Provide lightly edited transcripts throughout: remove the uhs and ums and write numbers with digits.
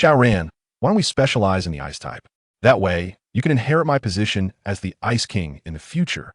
Ran, why don't we specialize in the ice type? That way, you can inherit my position as the Ice King in the future.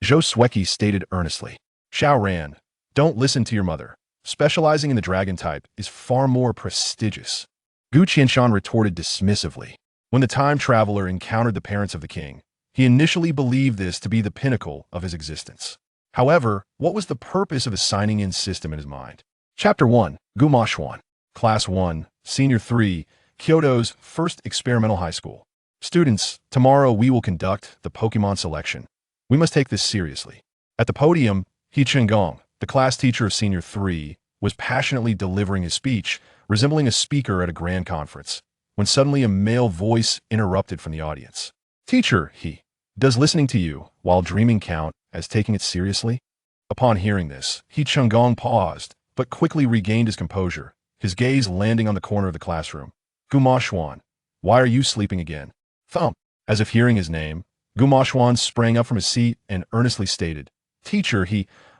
Sweki stated earnestly. Ran, don't listen to your mother. Specializing in the dragon type is far more prestigious. Gu Qianshan retorted dismissively. When the time traveler encountered the parents of the king, he initially believed this to be the pinnacle of his existence. However, what was the purpose of a signing-in system in his mind? Chapter 1, Gumashwan, Class 1, Senior 3, Kyoto's first experimental high school. Students, tomorrow we will conduct the Pokemon selection. We must take this seriously. At the podium, He Chenggong, the class teacher of Senior 3, was passionately delivering his speech, resembling a speaker at a grand conference, when suddenly a male voice interrupted from the audience. Teacher, does listening to you while dreaming count as taking it seriously? Upon hearing this, He Chenggong paused, but quickly regained his composure, his gaze landing on the corner of the classroom. Gumashwan, why are you sleeping again? Thump. As if hearing his name, Gumashwan sprang up from his seat and earnestly stated, Teacher,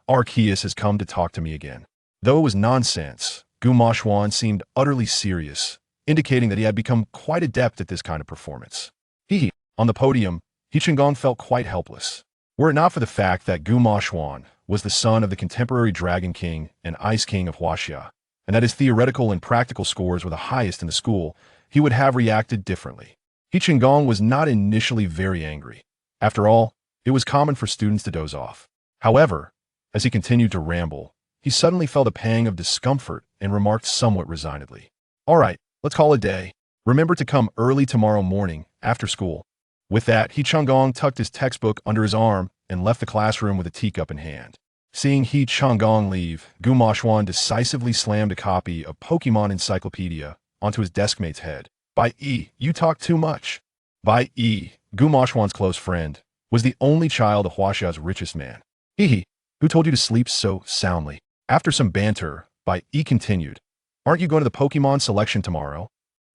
Arceus has come to talk to me again. Though it was nonsense, Gumashwan seemed utterly serious, indicating that he had become quite adept at this kind of performance. On the podium, He Chenggong felt quite helpless. Were it not for the fact that Gumashwan was the son of the contemporary Dragon King and Ice King of Huaxia, and that his theoretical and practical scores were the highest in the school, he would have reacted differently. He Chenggong was not initially very angry. After all, it was common for students to doze off. However, as he continued to ramble, he suddenly felt a pang of discomfort and remarked somewhat resignedly, All right, let's call it a day. Remember to come early tomorrow morning, after school. With that, He Chenggong tucked his textbook under his arm and left the classroom with a teacup in hand. Seeing He Chenggong leave, Gumashwan decisively slammed a copy of Pokemon Encyclopedia onto his deskmate's head. You talk too much. Gumashwan's close friend, was the only child of Huaxia's richest man. Who told you to sleep so soundly? After some banter, continued, Aren't you going to the Pokemon selection tomorrow?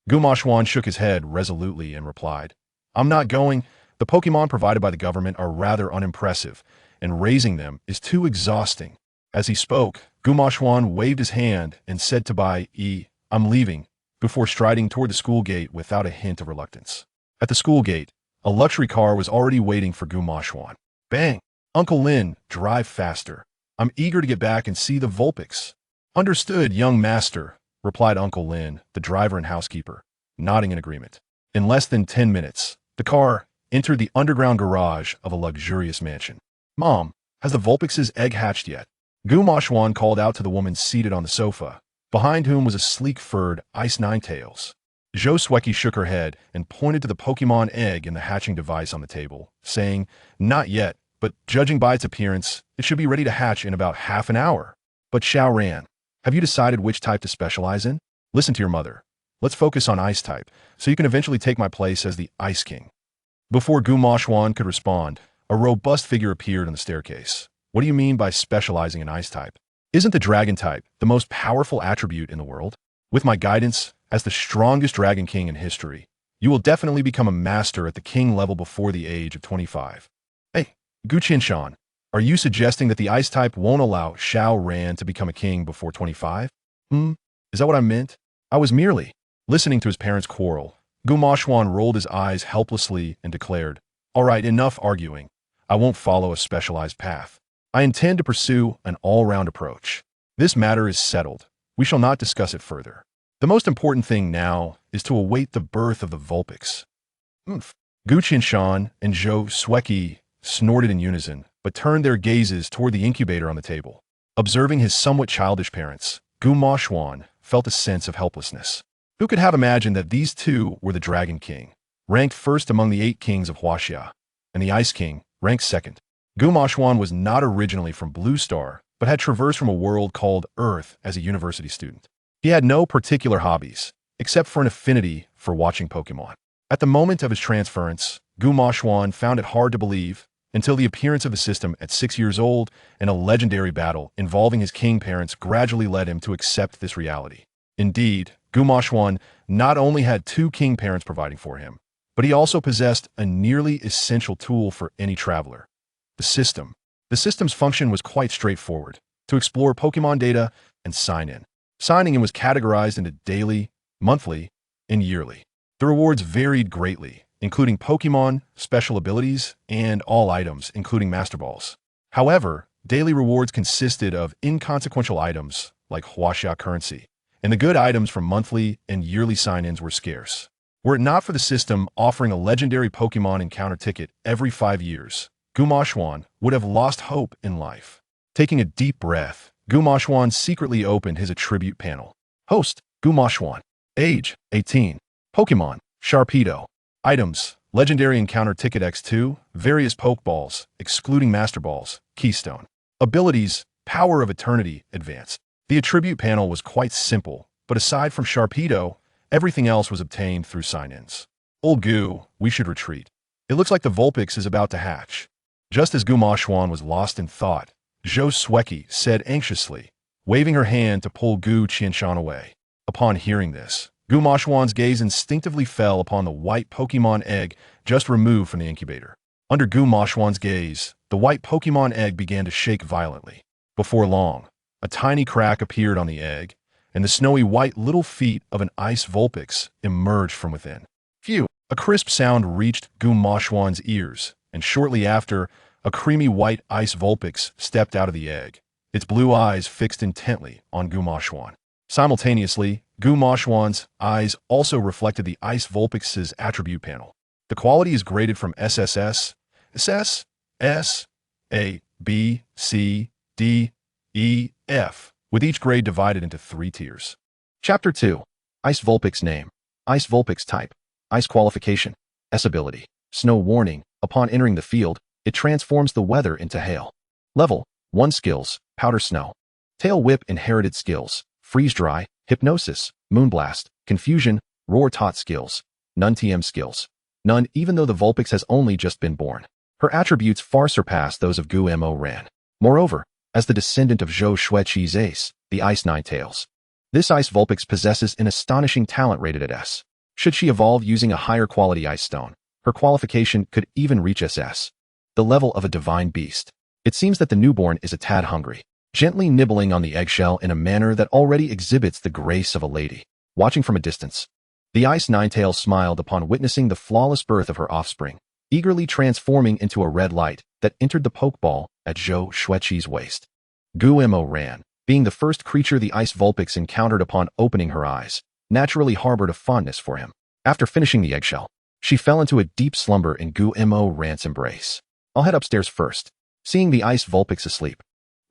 Gumashwan shook his head resolutely and replied, I'm not going. The Pokemon provided by the government are rather unimpressive, and raising them is too exhausting. As he spoke, Gumashwan waved his hand and said to I'm leaving, before striding toward the school gate without a hint of reluctance. At the school gate, a luxury car was already waiting for Gumashwan. Bang! Uncle Lin, drive faster. I'm eager to get back and see the Vulpix. Understood, young master, replied Uncle Lin, the driver and housekeeper, nodding in agreement. In less than 10 minutes, the car entered the underground garage of a luxurious mansion. Mom, has the Vulpix's egg hatched yet? Gumashwan called out to the woman seated on the sofa, behind whom was a sleek-furred Ice Ninetales. Sweki shook her head and pointed to the Pokemon egg in the hatching device on the table, saying, Not yet, but judging by its appearance, it should be ready to hatch in about half an hour. But Ran, have you decided which type to specialize in? Listen to your mother. Let's focus on Ice type, so you can eventually take my place as the Ice King. Before Gumashwan could respond, a robust figure appeared on the staircase. What do you mean by specializing in Ice type? Isn't the Dragon type the most powerful attribute in the world? With my guidance, as the strongest Dragon King in history, you will definitely become a master at the King level before the age of 25. Hey, Gu Qianshan, are you suggesting that the Ice type won't allow Ran to become a king before 25? Is that what I meant? I was merely listening to his parents' quarrel. Gumashwan rolled his eyes helplessly and declared, All right, enough arguing. I won't follow a specialized path. I intend to pursue an all-round approach. This matter is settled. We shall not discuss it further. The most important thing now is to await the birth of the Vulpix. Gu Qianshan and Sweki snorted in unison, but turned their gazes toward the incubator on the table. Observing his somewhat childish parents, Gumashwan felt a sense of helplessness. Who could have imagined that these two were the Dragon King, ranked first among the 8 kings of Huaxia, and the Ice King, ranked second? Gumashwan was not originally from Blue Star, but had traversed from a world called Earth as a university student. He had no particular hobbies, except for an affinity for watching Pokemon. At the moment of his transference, Gumashwan found it hard to believe, until the appearance of the system at 6 years old and a legendary battle involving his king parents gradually led him to accept this reality. Indeed, Gumashwan not only had 2 king parents providing for him, but he also possessed a nearly essential tool for any traveler: the system. The system's function was quite straightforward: to explore Pokemon data and sign in. Signing in was categorized into daily, monthly, and yearly. The rewards varied greatly, including Pokemon, special abilities, and all items, including Master Balls. However, daily rewards consisted of inconsequential items like Huaxia currency, and the good items from monthly and yearly sign-ins were scarce. Were it not for the system offering a legendary Pokemon encounter ticket every 5 years, Gumashwan would have lost hope in life. Taking a deep breath, Gumashwan secretly opened his attribute panel. Host, Gumashwan. Age, 18. Pokemon, Sharpedo. Items, legendary encounter ticket X2, various Pokeballs, excluding Master Balls, Keystone. Abilities, Power of Eternity, Advanced. The attribute panel was quite simple, but aside from Sharpedo, everything else was obtained through sign-ins. Old Goo, we should retreat. It looks like the Vulpix is about to hatch. Just as Gumashwan was lost in thought, Zhou Sueki said anxiously, waving her hand to pull Gu Qianshan away. Upon hearing this, Gumashwan's gaze instinctively fell upon the white Pokemon egg just removed from the incubator. Under Gumashwan's gaze, the white Pokemon egg began to shake violently. Before long, a tiny crack appeared on the egg, and the snowy white little feet of an ice Vulpix emerged from within. Phew! A crisp sound reached Gumashwan's ears, and shortly after, a creamy white ice Vulpix stepped out of the egg, its blue eyes fixed intently on Gumashwan. Simultaneously, Gumashwan's eyes also reflected the ice Vulpix's attribute panel. The quality is graded from SSS, SS, S, A, B, C, D, E, F, with each grade divided into 3 tiers. Chapter 2. Ice Vulpix Name. Ice Vulpix Type. Ice Qualification. S Ability. Snow Warning. Upon entering the field, it transforms the weather into hail. Level 1 Skills. Powder Snow. Tail Whip Inherited Skills. Freeze Dry, Hypnosis, Moonblast, Confusion, Roar Taught Skills. None TM Skills. None even though the Vulpix has only just been born. Her attributes far surpass those of Gu-Mo Ran. Moreover, as the descendant of Zhou Shueqi's ace, the Ice Ninetales, this Ice Vulpix possesses an astonishing talent rated at S. Should she evolve using a higher quality Ice Stone, her qualification could even reach SS. The level of a divine beast. It seems that the newborn is a tad hungry, gently nibbling on the eggshell in a manner that already exhibits the grace of a lady. Watching from a distance, the Ice Ninetales smiled upon witnessing the flawless birth of her offspring, eagerly transforming into a red light that entered the Pokeball at Zhou Shueqi's waist. Gu-Mo Ran, being the first creature the Ice Vulpix encountered upon opening her eyes, naturally harbored a fondness for him. After finishing the eggshell, she fell into a deep slumber in Gu-Mo Ran's embrace. I'll head upstairs first. Seeing the Ice Vulpix asleep,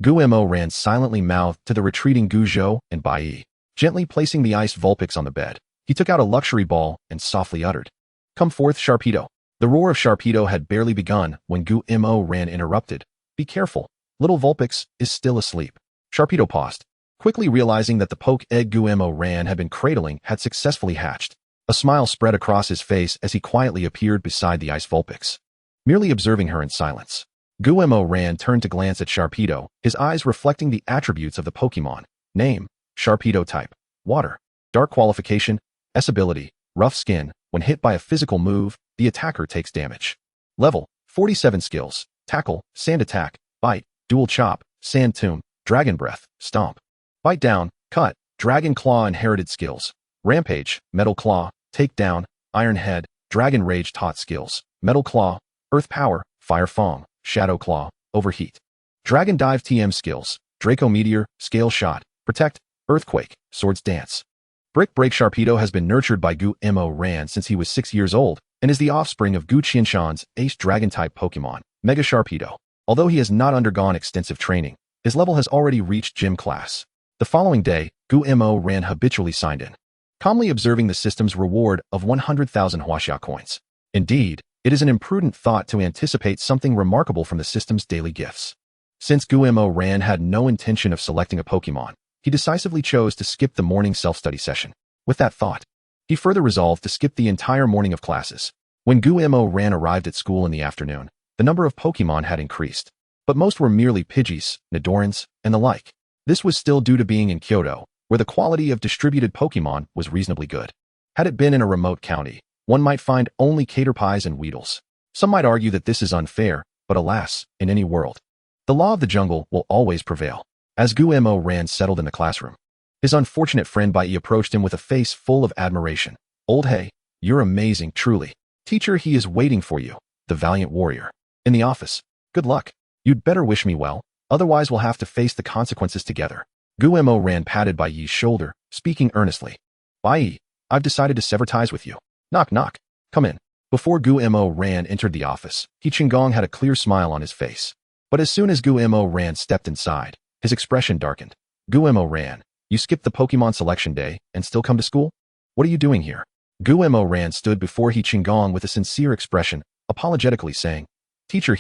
Gu-Mo Ran silently mouthed to the retreating Gu-Zhou and Bai, gently placing the Ice Vulpix on the bed. He took out a luxury ball and softly uttered, "Come forth, Sharpedo." The roar of Sharpedo had barely begun when Gu-Mo Ran interrupted. "Be careful, little Vulpix is still asleep." Sharpedo paused, quickly realizing that the poke egg Gu-Mo Ran had been cradling had successfully hatched. A smile spread across his face as he quietly appeared beside the Ice Vulpix. Merely observing her in silence, Gu-Mo Ran turned to glance at Sharpedo, his eyes reflecting the attributes of the Pokemon. Name, Sharpedo Type, Water. Dark Qualification, S Ability, Rough Skin. When hit by a physical move, the attacker takes damage. Level, 47 Skills, Tackle, Sand Attack, Bite, Dual Chop, Sand Tomb, Dragon Breath, Stomp. Bite Down, Cut, Dragon Claw Inherited Skills. Rampage, Metal Claw, Takedown, Iron Head, Dragon Rage Taught Skills. Metal Claw, Earth Power, Fire Fong, Shadow Claw, Overheat. Dragon Dive TM Skills, Draco Meteor, Scale Shot, Protect, Earthquake, Swords Dance. Brick Break. Sharpedo has been nurtured by Gu-Mo Ran since he was 6 years old and is the offspring of Gu Qianshan's ace Dragon-type Pokemon, Mega Sharpedo. Although he has not undergone extensive training, his level has already reached Gym Class. The following day, Gu-Mo Ran habitually signed in, calmly observing the system's reward of 100,000 Huaxia coins. Indeed, it is an imprudent thought to anticipate something remarkable from the system's daily gifts. Since Gu-Mo Ran had no intention of selecting a Pokemon, he decisively chose to skip the morning self-study session. With that thought, he further resolved to skip the entire morning of classes. When Gu-Mo Ran arrived at school in the afternoon, the number of Pokemon had increased, but most were merely Pidgeys, Nidorans, and the like. This was still due to being in Kyoto, where the quality of distributed Pokemon was reasonably good. Had it been in a remote county, one might find only Caterpies and Weedles. Some might argue that this is unfair, but alas, in any world, the law of the jungle will always prevail. As Gu-Mo Ran settled in the classroom, his unfortunate friend Bai approached him with a face full of admiration. Old Hey, you're amazing, truly. Teacher, he is waiting for you, the valiant warrior. In the office. Good luck. You'd better wish me well, otherwise we'll have to face the consequences together. Guillermo Ran patted Bai Yi's shoulder, speaking earnestly. Bai Yi, I've decided to sever ties with you. Knock knock. Come in. Before Guillermo Ran entered the office, He Qinggong had a clear smile on his face. But as soon as Guillermo Ran stepped inside, his expression darkened. Guillermo Ran, you skipped the Pokemon selection day and still come to school? What are you doing here? Guillermo Ran stood before He Qinggong with a sincere expression, apologetically saying, Teacher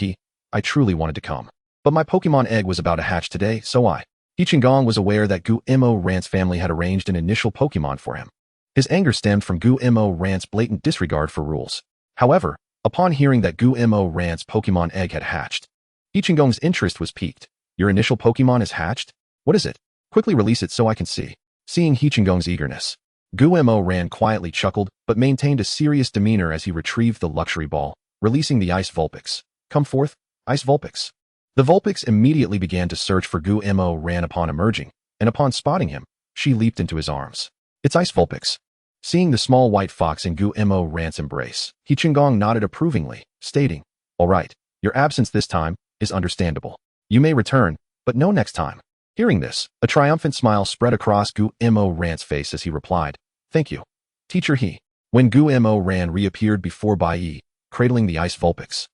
I truly wanted to come. But my Pokemon egg was about to hatch today, so He Qinggong was aware that Guillermo Ran's family had arranged an initial Pokemon for him. His anger stemmed from Guillermo Ran's blatant disregard for rules. However, upon hearing that Guillermo Ran's Pokemon egg had hatched, He Qinggong's interest was piqued. Your initial Pokemon is hatched? What is it? Quickly release it so I can see. Seeing He Qinggong's eagerness, Guillermo Ran quietly chuckled but maintained a serious demeanor as he retrieved the luxury ball, releasing the Ice Vulpix. Come forth, Ice Vulpix. The Vulpix immediately began to search for Guillermo Ran upon emerging, and upon spotting him, she leaped into his arms. It's Ice Vulpix. Seeing the small white fox in Guillermo Ran's embrace, He Qinggong nodded approvingly, stating, All right, your absence this time is understandable. You may return, but no next time. Hearing this, a triumphant smile spread across Guillermo Ran's face as he replied, Thank you, Teacher He. When Guillermo Ran reappeared before Bai Yi, cradling the Ice Vulpix,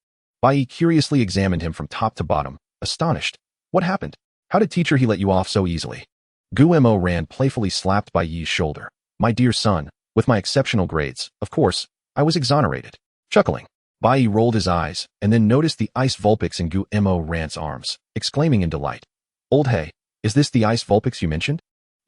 Bai Yi curiously examined him from top to bottom, astonished. What happened? How did Teacher He let you off so easily? Guillermo Ran playfully slapped Bai Yi's shoulder. My dear son, with my exceptional grades, of course, I was exonerated. Chuckling, Bai Yi rolled his eyes and then noticed the Ice Vulpix in Guillermo Ran's arms, exclaiming in delight. Old Hey, is this the Ice Vulpix you mentioned?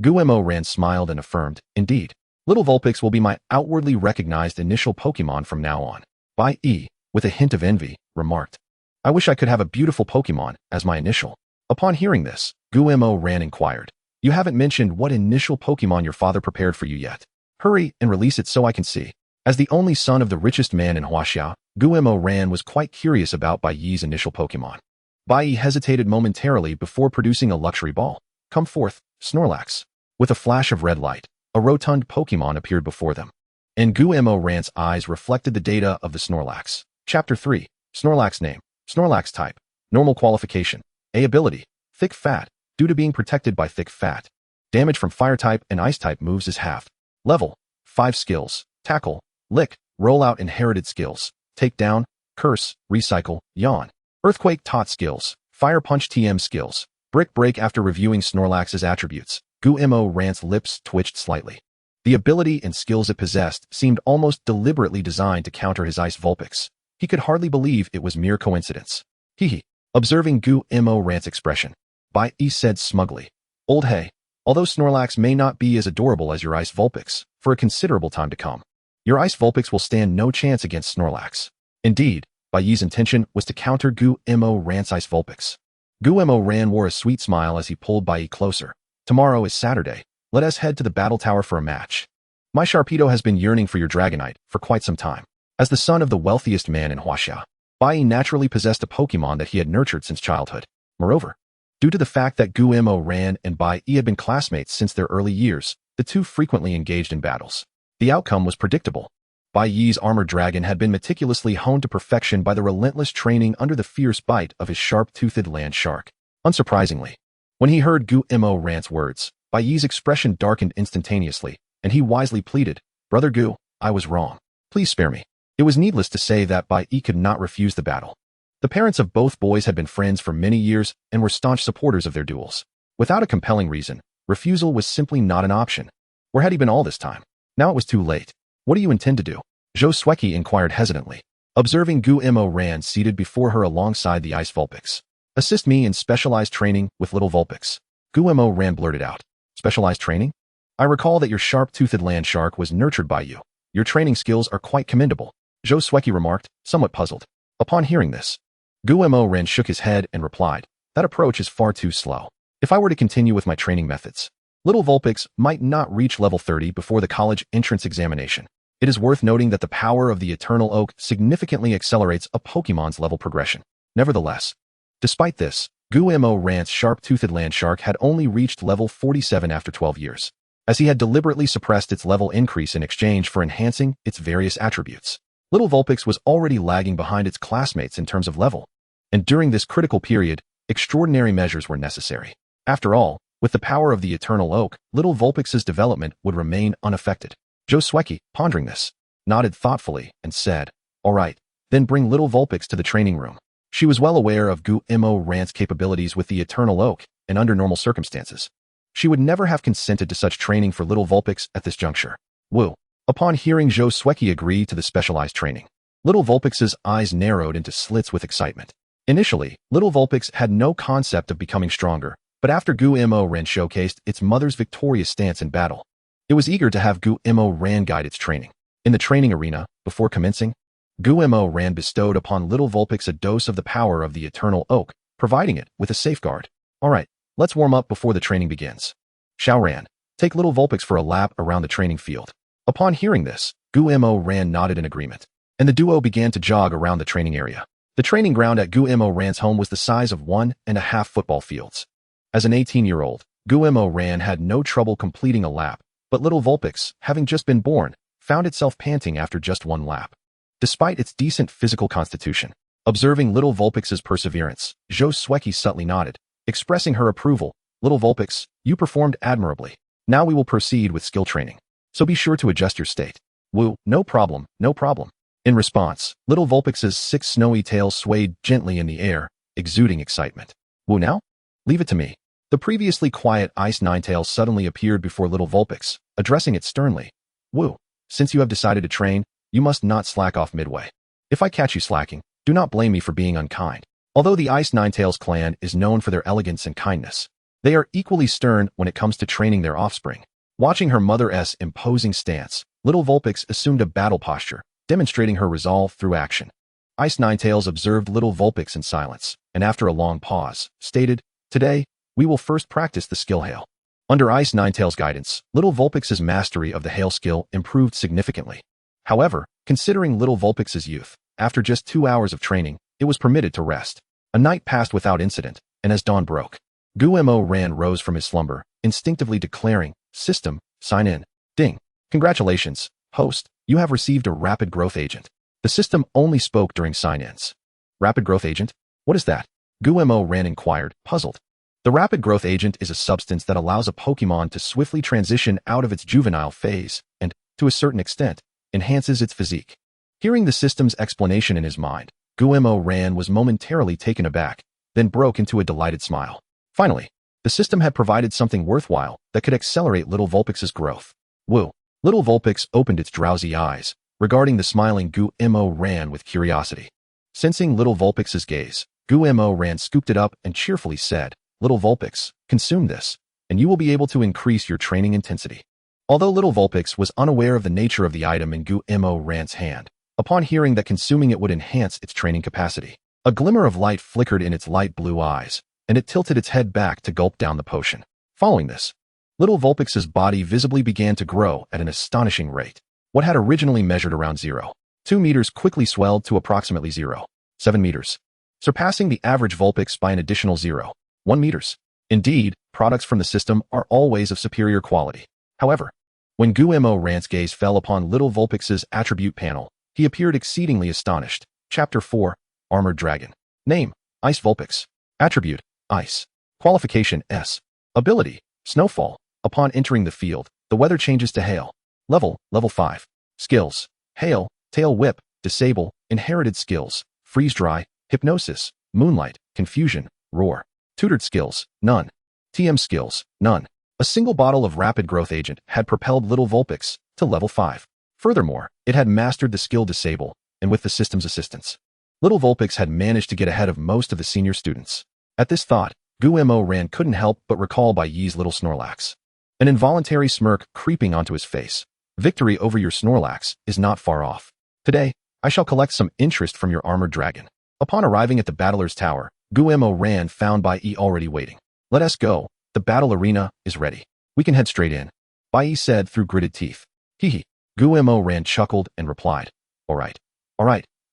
Guillermo Ran smiled and affirmed, Indeed. Little Vulpix will be my outwardly recognized initial Pokemon from now on. Bai Yi, with a hint of envy, remarked. I wish I could have a beautiful Pokemon as my initial. Upon hearing this, Guillermo Ran inquired. You haven't mentioned what initial Pokemon your father prepared for you yet. Hurry and release it so I can see. As the only son of the richest man in Huaxia, Guillermo Ran was quite curious about Bai Yi's initial Pokemon. Bai Yi hesitated momentarily before producing a luxury ball. Come forth, Snorlax. With a flash of red light, a rotund Pokemon appeared before them. And Guillermo Ran's eyes reflected the data of the Snorlax. Chapter 3. Snorlax name. Snorlax type. Normal qualification. A ability. Thick fat. Due to being protected by thick fat. Damage from fire type and ice type moves is halved. Level. 5 skills. Tackle. Lick. Rollout inherited skills. Take down. Curse. Recycle. Yawn. Earthquake taught skills. Fire punch TM skills. Brick break. After reviewing Snorlax's attributes, Guillermo Ran's lips twitched slightly. The ability and skills it possessed seemed almost deliberately designed to counter his Ice Vulpix. He could hardly believe it was mere coincidence. Hee. Observing Guillermo Ran's expression, Bai Yi said smugly, Old Hey, although Snorlax may not be as adorable as your Ice Vulpix, for a considerable time to come, your Ice Vulpix will stand no chance against Snorlax. Indeed, Bai Yi's intention was to counter Guillermo Ran's Ice Vulpix. Guillermo Ran wore a sweet smile as he pulled Bai Yi closer. Tomorrow is Saturday. Let us head to the battle tower for a match. My Sharpedo has been yearning for your Dragonite for quite some time. As the son of the wealthiest man in Huaxia, Bai Yi naturally possessed a Pokemon that he had nurtured since childhood. Moreover, due to the fact that Guillermo Ran and Bai Yi had been classmates since their early years, the two frequently engaged in battles. The outcome was predictable. Bai Yi's armored dragon had been meticulously honed to perfection by the relentless training under the fierce bite of his sharp-toothed land shark. Unsurprisingly, when he heard Guillermo Ran's words, Bai Yi's expression darkened instantaneously, and he wisely pleaded, Brother Gu, I was wrong. Please spare me. It was needless to say that Bai Yi could not refuse the battle. The parents of both boys had been friends for many years and were staunch supporters of their duels. Without a compelling reason, refusal was simply not an option. Where had he been all this time? Now it was too late. What do you intend to do? Zhou Sueki inquired hesitantly, observing Guillermo Ran seated before her alongside the Ice Vulpix. Assist me in specialized training with Little Vulpix. Guillermo Ran blurted out. Specialized training? I recall that your sharp-toothed land shark was nurtured by you. Your training skills are quite commendable, Zhou Sueki remarked, somewhat puzzled. Upon hearing this, Guillermo Ran shook his head and replied, that approach is far too slow. If I were to continue with my training methods, Little Vulpix might not reach level 30 before the college entrance examination. It is worth noting that the power of the Eternal Oak significantly accelerates a Pokemon's level progression. Nevertheless, despite this, Guillermo Ran's sharp-toothed land shark had only reached level 47 after 12 years. as he had deliberately suppressed its level increase in exchange for enhancing its various attributes. Little Vulpix was already lagging behind its classmates in terms of level, and during this critical period, extraordinary measures were necessary. After all, with the power of the Eternal Oak, Little Vulpix's development would remain unaffected. Joe Swecki, pondering this, nodded thoughtfully and said, "All right, then bring Little Vulpix to the training room." She was well aware of Gu-Mo Rant's capabilities with the Eternal Oak, and under normal circumstances, she would never have consented to such training for Little Vulpix at this juncture. Woo. Upon hearing Joe Swecki agree to the specialized training, Little Vulpix's eyes narrowed into slits with excitement. Initially, Little Vulpix had no concept of becoming stronger, but after Gu-Mo Ran showcased its mother's victorious stance in battle, it was eager to have Gu-Mo Ran guide its training. In the training arena, before commencing, Gu-Mo Ran bestowed upon Little Vulpix a dose of the power of the Eternal Oak, providing it with a safeguard. "All right, let's warm up before the training begins. Xiao Ran, take Little Vulpix for a lap around the training field." Upon hearing this, Gu-Mo Ran nodded in agreement, and the duo began to jog around the training area. The training ground at Gu-Mo Ran's home was the size of 1.5 football fields. As an 18-year-old, Gu-Mo Ran had no trouble completing a lap, but Little Vulpix, having just been born, found itself panting after just one lap. Despite its decent physical constitution, observing Little Vulpix's perseverance, Joe Swecki subtly nodded, expressing her approval. "Little Vulpix, you performed admirably. Now we will proceed with skill training, so be sure to adjust your state." "Woo, no problem, no problem." In response, Little Vulpix's 6 snowy tails swayed gently in the air, exuding excitement. "Woo now? Leave it to me." The previously quiet Ice Ninetails suddenly appeared before Little Vulpix, addressing it sternly. "Woo, since you have decided to train, you must not slack off midway. If I catch you slacking, do not blame me for being unkind." Although the Ice Ninetails clan is known for their elegance and kindness, they are equally stern when it comes to training their offspring. Watching her mother's imposing stance, Little Vulpix assumed a battle posture, demonstrating her resolve through action. Ice Ninetails observed Little Vulpix in silence, and after a long pause, stated, "Today, we will first practice the skill Hail." Under Ice Ninetails' guidance, Little Vulpix's mastery of the Hail skill improved significantly. However, considering Little Vulpix's youth, after just 2 hours of training, it was permitted to rest. A night passed without incident, and as dawn broke, Gu-Mo Ran rose from his slumber, instinctively declaring, "System, sign in." Ding. "Congratulations, host, you have received a rapid growth agent." The system only spoke during sign-ins. "Rapid growth agent? What is that?" Gu-Mo Ran inquired, puzzled. The rapid growth agent is a substance that allows a Pokemon to swiftly transition out of its juvenile phase and, to a certain extent, enhances its physique. Hearing the system's explanation in his mind, Gu-Mo Ran was momentarily taken aback, then broke into a delighted smile. Finally, the system had provided something worthwhile that could accelerate Little Vulpix's growth. Woo! Little Vulpix opened its drowsy eyes, regarding the smiling Gu-Mo Ran with curiosity. Sensing Little Vulpix's gaze, Gu-Mo Ran scooped it up and cheerfully said, "Little Vulpix, consume this, and you will be able to increase your training intensity." Although Little Vulpix was unaware of the nature of the item in Gu-Mo Ran's hand, upon hearing that consuming it would enhance its training capacity, a glimmer of light flickered in its light blue eyes, and it tilted its head back to gulp down the potion. Following this, Little Vulpix's body visibly began to grow at an astonishing rate. What had originally measured around 0.2 meters quickly swelled to approximately 0.7 meters, surpassing the average Vulpix by an additional 0.1 meters. Indeed, products from the system are always of superior quality. However, when Gu-Mo Ran's gaze fell upon Little Vulpix's attribute panel, he appeared exceedingly astonished. Chapter 4, Armored Dragon. Name, Ice Vulpix. Attribute, Ice. Qualification, S. Ability, Snowfall. Upon entering the field, the weather changes to Hail. Level 5. Skills, Hail, Tail Whip, Disable, Inherited Skills, Freeze Dry, Hypnosis, Moonlight, Confusion, Roar. Tutored Skills, None. TM Skills, None. A single bottle of Rapid Growth Agent had propelled Little Vulpix to level 5. Furthermore, it had mastered the skill Disable, and with the system's assistance, Little Vulpix had managed to get ahead of most of the senior students. At this thought, Gu-Mo Ran couldn't help but recall Bai Yi's little Snorlax. An involuntary smirk creeping onto his face. Victory over your Snorlax is not far off. Today, I shall collect some interest from your armored dragon. Upon arriving at the Battler's Tower, Gu-Mo Ran found Bai Yi already waiting. Let us go. The battle arena is ready. We can head straight in. Bai Yi said through gritted teeth. Hee. Gu-Mo Ran chuckled and replied. All right.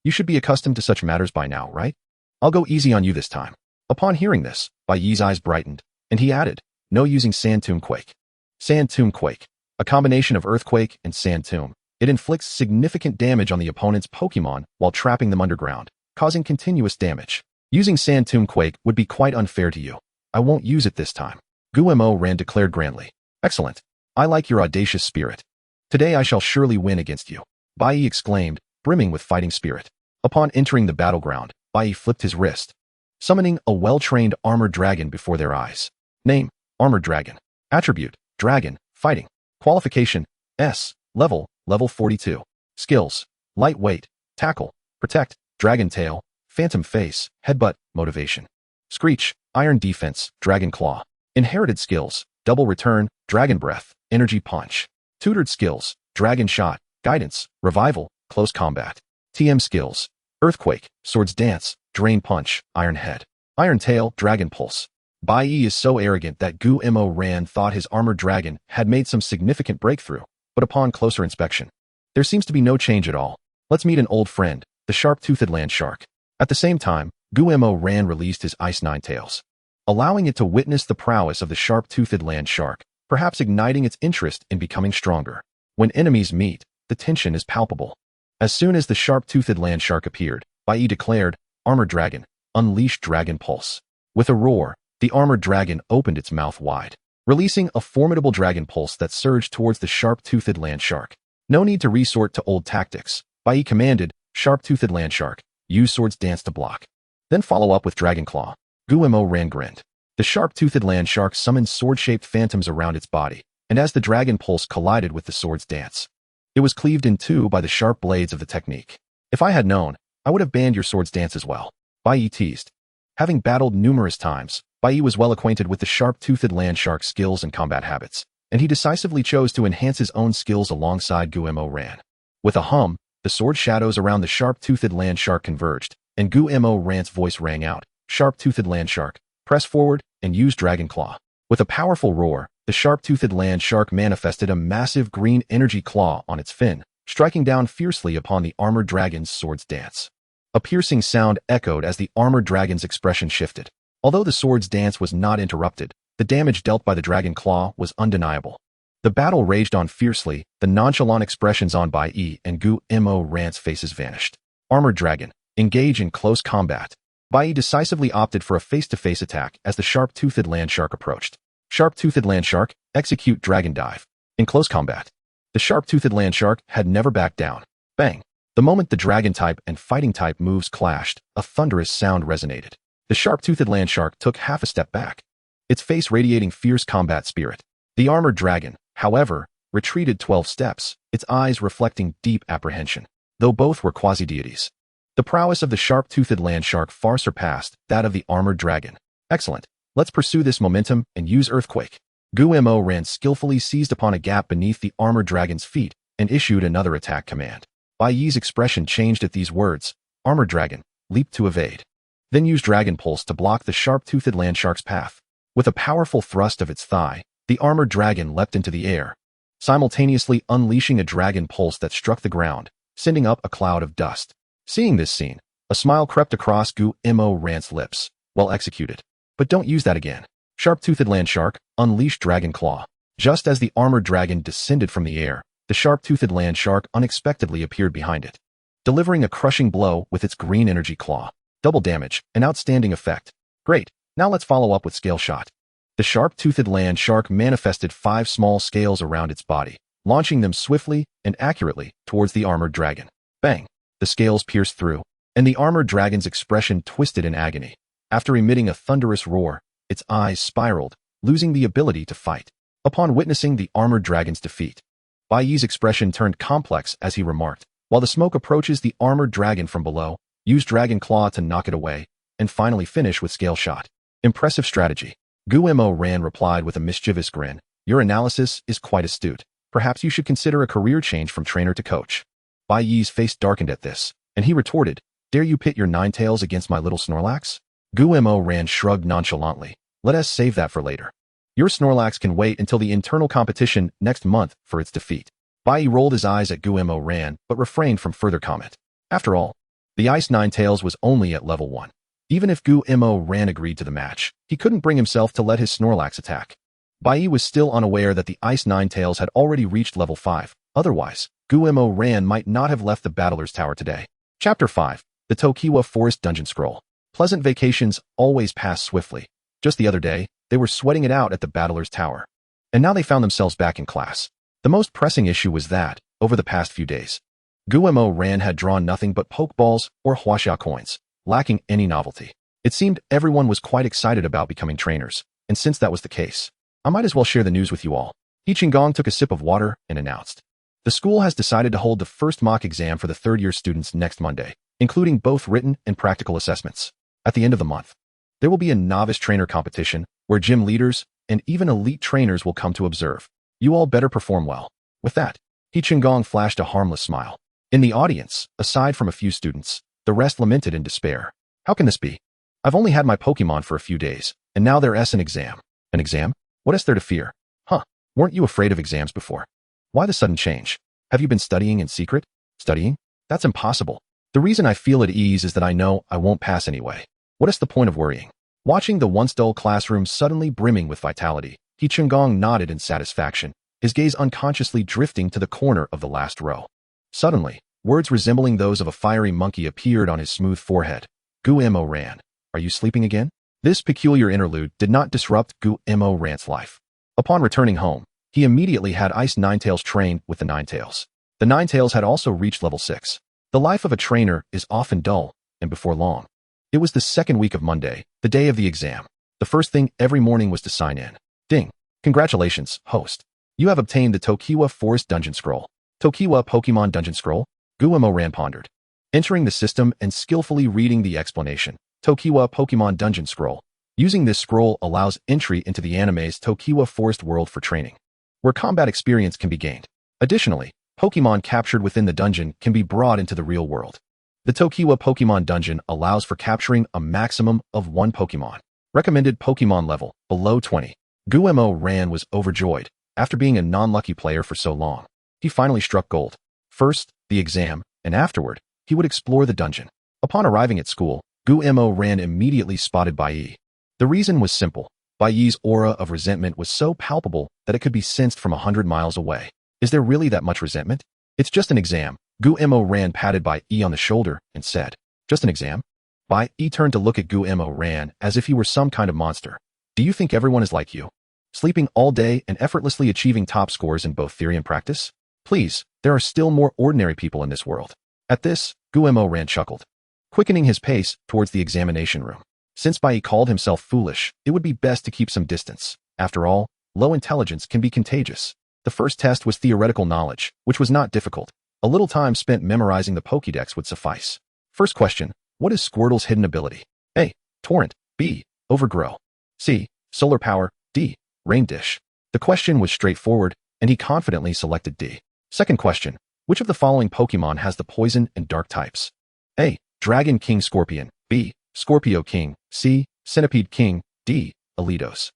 You should be accustomed to such matters by now, right? I'll go easy on you this time. Upon hearing this, Bai Yi's eyes brightened, and he added, no using Sand Tomb Quake. Sand Tomb Quake. A combination of Earthquake and Sand Tomb. It inflicts significant damage on the opponent's Pokémon while trapping them underground, causing continuous damage. Using Sand Tomb Quake would be quite unfair to you. I won't use it this time. Gumo Ran declared grandly. Excellent. I like your audacious spirit. Today I shall surely win against you. Bai Yi exclaimed, brimming with fighting spirit. Upon entering the battleground, Bai Yi flipped his wrist, summoning a well-trained armored dragon before their eyes. Name, Armored Dragon. Attribute, Dragon, Fighting. Qualification, S, Level 42. Skills, Lightweight, Tackle, Protect, Dragon Tail, Phantom Face, Headbutt, Motivation. Screech, Iron Defense, Dragon Claw. Inherited skills, Double Return, Dragon Breath, Energy Punch. Tutored skills, Dragon Shot, Guidance, Revival, Close Combat. TM skills, Earthquake, Swords Dance, Drain Punch, Iron Head. Iron Tail, Dragon Pulse. Bai Yi is so arrogant that Gumo Ran thought his armored dragon had made some significant breakthrough, but upon closer inspection, there seems to be no change at all. Let's meet an old friend, the sharp-toothed land shark. At the same time, Gumo Ran released his Ice Nine Tails, allowing it to witness the prowess of the sharp-toothed land shark, perhaps igniting its interest in becoming stronger. When enemies meet, the tension is palpable. As soon as the sharp-toothed land shark appeared, Bai Yi declared, Armored Dragon, unleash Dragon Pulse. With a roar, the armored dragon opened its mouth wide, releasing a formidable dragon pulse that surged towards the sharp-toothed land shark. No need to resort to old tactics. Bai Yi commanded, Sharp-toothed land shark, use Swords Dance to block. Then follow up with Dragon Claw. Gumo Ran grinned. The sharp-toothed land shark summoned sword-shaped phantoms around its body, and as the dragon pulse collided with the Swords Dance, it was cleaved in two by the sharp blades of the technique. If I had known, I would have banned your Swords Dance as well. Bai Yi teased. Having battled numerous times, Bai Yi was well acquainted with the sharp-toothed land shark's skills and combat habits, and he decisively chose to enhance his own skills alongside Gumo Ran. With a hum, the sword shadows around the sharp-toothed land shark converged, and Gumo Ran's voice rang out, Sharp-toothed land shark, press forward and use Dragon Claw. With a powerful roar, the sharp-toothed land shark manifested a massive green energy claw on its fin, striking down fiercely upon the armored dragon's Swords Dance. A piercing sound echoed as the armored dragon's expression shifted. Although the Swords Dance was not interrupted, the damage dealt by the Dragon Claw was undeniable. The battle raged on fiercely, the nonchalant expressions on Bai Yi and Gumo Ran's faces vanished. Armored Dragon, engage in close combat. Bai Yi decisively opted for a face-to-face attack as the sharp-toothed land shark approached. Sharp-toothed land shark, execute Dragon Dive. In close combat, the sharp-toothed land shark had never backed down. Bang! The moment the Dragon-type and Fighting-type moves clashed, a thunderous sound resonated. The sharp-toothed land shark took half a step back, its face radiating fierce combat spirit. The armored dragon, however, retreated 12 steps, its eyes reflecting deep apprehension, though both were quasi-deities. The prowess of the sharp-toothed land shark far surpassed that of the armored dragon. Excellent. Let's pursue this momentum and use Earthquake. Gumo Ran skillfully seized upon a gap beneath the armored dragon's feet and issued another attack command. Bai Yi's expression changed at these words. Armored Dragon, leap to evade. Then use Dragon Pulse to block the sharp-toothed land shark's path. With a powerful thrust of its thigh, the armored dragon leapt into the air, simultaneously unleashing a Dragon Pulse that struck the ground, sending up a cloud of dust. Seeing this scene, a smile crept across Gumo Ran's lips. Well executed. But don't use that again. Sharp-toothed land shark, unleash Dragon Claw. Just as the armored dragon descended from the air, the sharp-toothed land shark unexpectedly appeared behind it, delivering a crushing blow with its green energy claw. Double damage, an outstanding effect. Great, now let's follow up with Scale Shot. The sharp-toothed land shark manifested 5 small scales around its body, launching them swiftly and accurately towards the armored dragon. Bang! The scales pierced through, and the armored dragon's expression twisted in agony. After emitting a thunderous roar, its eyes spiraled, losing the ability to fight. Upon witnessing the armored dragon's defeat, Bai Yi's expression turned complex as he remarked, while the smoke approaches the armored dragon from below, use Dragon Claw to knock it away, and finally finish with Scale Shot. Impressive strategy. Gumo Ran replied with a mischievous grin. Your analysis is quite astute. Perhaps you should consider a career change from trainer to coach. Bai Yi's face darkened at this, and he retorted, dare you pit your 9 tails against my little Snorlax? Gumo Ran shrugged nonchalantly. Let us save that for later. Your Snorlax can wait until the internal competition next month for its defeat. Bai Yi rolled his eyes at Gumo Ran, but refrained from further comment. After all, the Ice Nine Tails was only at level 1. Even if Gumo Ran agreed to the match, he couldn't bring himself to let his Snorlax attack. Bai was still unaware that the Ice Ninetales had already reached level 5. Otherwise, Guillermo Ran might not have left the Battler's Tower today. Chapter 5. The Tokiwa Forest Dungeon Scroll. Pleasant vacations always pass swiftly. Just the other day, they were sweating it out at the Battler's Tower. And now they found themselves back in class. The most pressing issue was that, over the past few days, Guillermo Ran had drawn nothing but Pokeballs or Huaxia coins, lacking any novelty. It seemed everyone was quite excited about becoming trainers, and since that was the case, I might as well share the news with you all. He Qinggong took a sip of water and announced, the school has decided to hold the first mock exam for the third-year students next Monday, including both written and practical assessments. At the end of the month, there will be a novice trainer competition where gym leaders and even elite trainers will come to observe. You all better perform well. With that, He Qinggong flashed a harmless smile. In the audience, aside from a few students, the rest lamented in despair. How can this be? I've only had my Pokemon for a few days, and now there's an exam. An exam? What is there to fear? Weren't you afraid of exams before? Why the sudden change? Have you been studying in secret? Studying? That's impossible. The reason I feel at ease is that I know I won't pass anyway. What is the point of worrying? Watching the once dull classroom suddenly brimming with vitality, He Qinggong nodded in satisfaction, his gaze unconsciously drifting to the corner of the last row. Suddenly, words resembling those of a fiery monkey appeared on his smooth forehead. Guillermo Ran, are you sleeping again? This peculiar interlude did not disrupt Guillermo Ran's life. Upon returning home, he immediately had Ice Ninetales train with the Ninetales. The Ninetales had also reached level 6. The life of a trainer is often dull, and before long. It was the second week of Monday, the day of the exam. The first thing every morning was to sign in. Ding! Congratulations, host. You have obtained the Tokiwa Forest Dungeon Scroll. Tokiwa Pokemon Dungeon Scroll? Guillermo Ran pondered. Entering the system and skillfully reading the explanation. Tokiwa Pokemon Dungeon Scroll. Using this scroll allows entry into the anime's Tokiwa Forest world for training, where combat experience can be gained. Additionally, Pokemon captured within the dungeon can be brought into the real world. The Tokiwa Pokemon Dungeon allows for capturing a maximum of 1 Pokemon. Recommended Pokemon level, below 20. Guillermo Ran was overjoyed. After being a non-lucky player for so long, he finally struck gold. First, the exam, and afterward, he would explore the dungeon. Upon arriving at school, Guillermo Ran immediately spotted Bai. The reason was simple. Bai's aura of resentment was so palpable that it could be sensed from 100 miles away. Is there really that much resentment? It's just an exam. Guillermo Ran patted Bai on the shoulder and said, just an exam? Bai turned to look at Guillermo Ran as if he were some kind of monster. Do you think everyone is like you? Sleeping all day and effortlessly achieving top scores in both theory and practice? Please, there are still more ordinary people in this world. At this, Guillermo Ran chuckled, quickening his pace towards the examination room. Since Bai called himself foolish, it would be best to keep some distance. After all, low intelligence can be contagious. The first test was theoretical knowledge, which was not difficult. A little time spent memorizing the Pokédex would suffice. First question, what is Squirtle's hidden ability? A. Torrent. B. Overgrow. C. Solar Power. D. Rain Dish. The question was straightforward, and he confidently selected D. Second question, which of the following Pokémon has the Poison and Dark types? A. Dragon King Scorpion. B. Scorpio King. C. Centipede King. D. Alidos.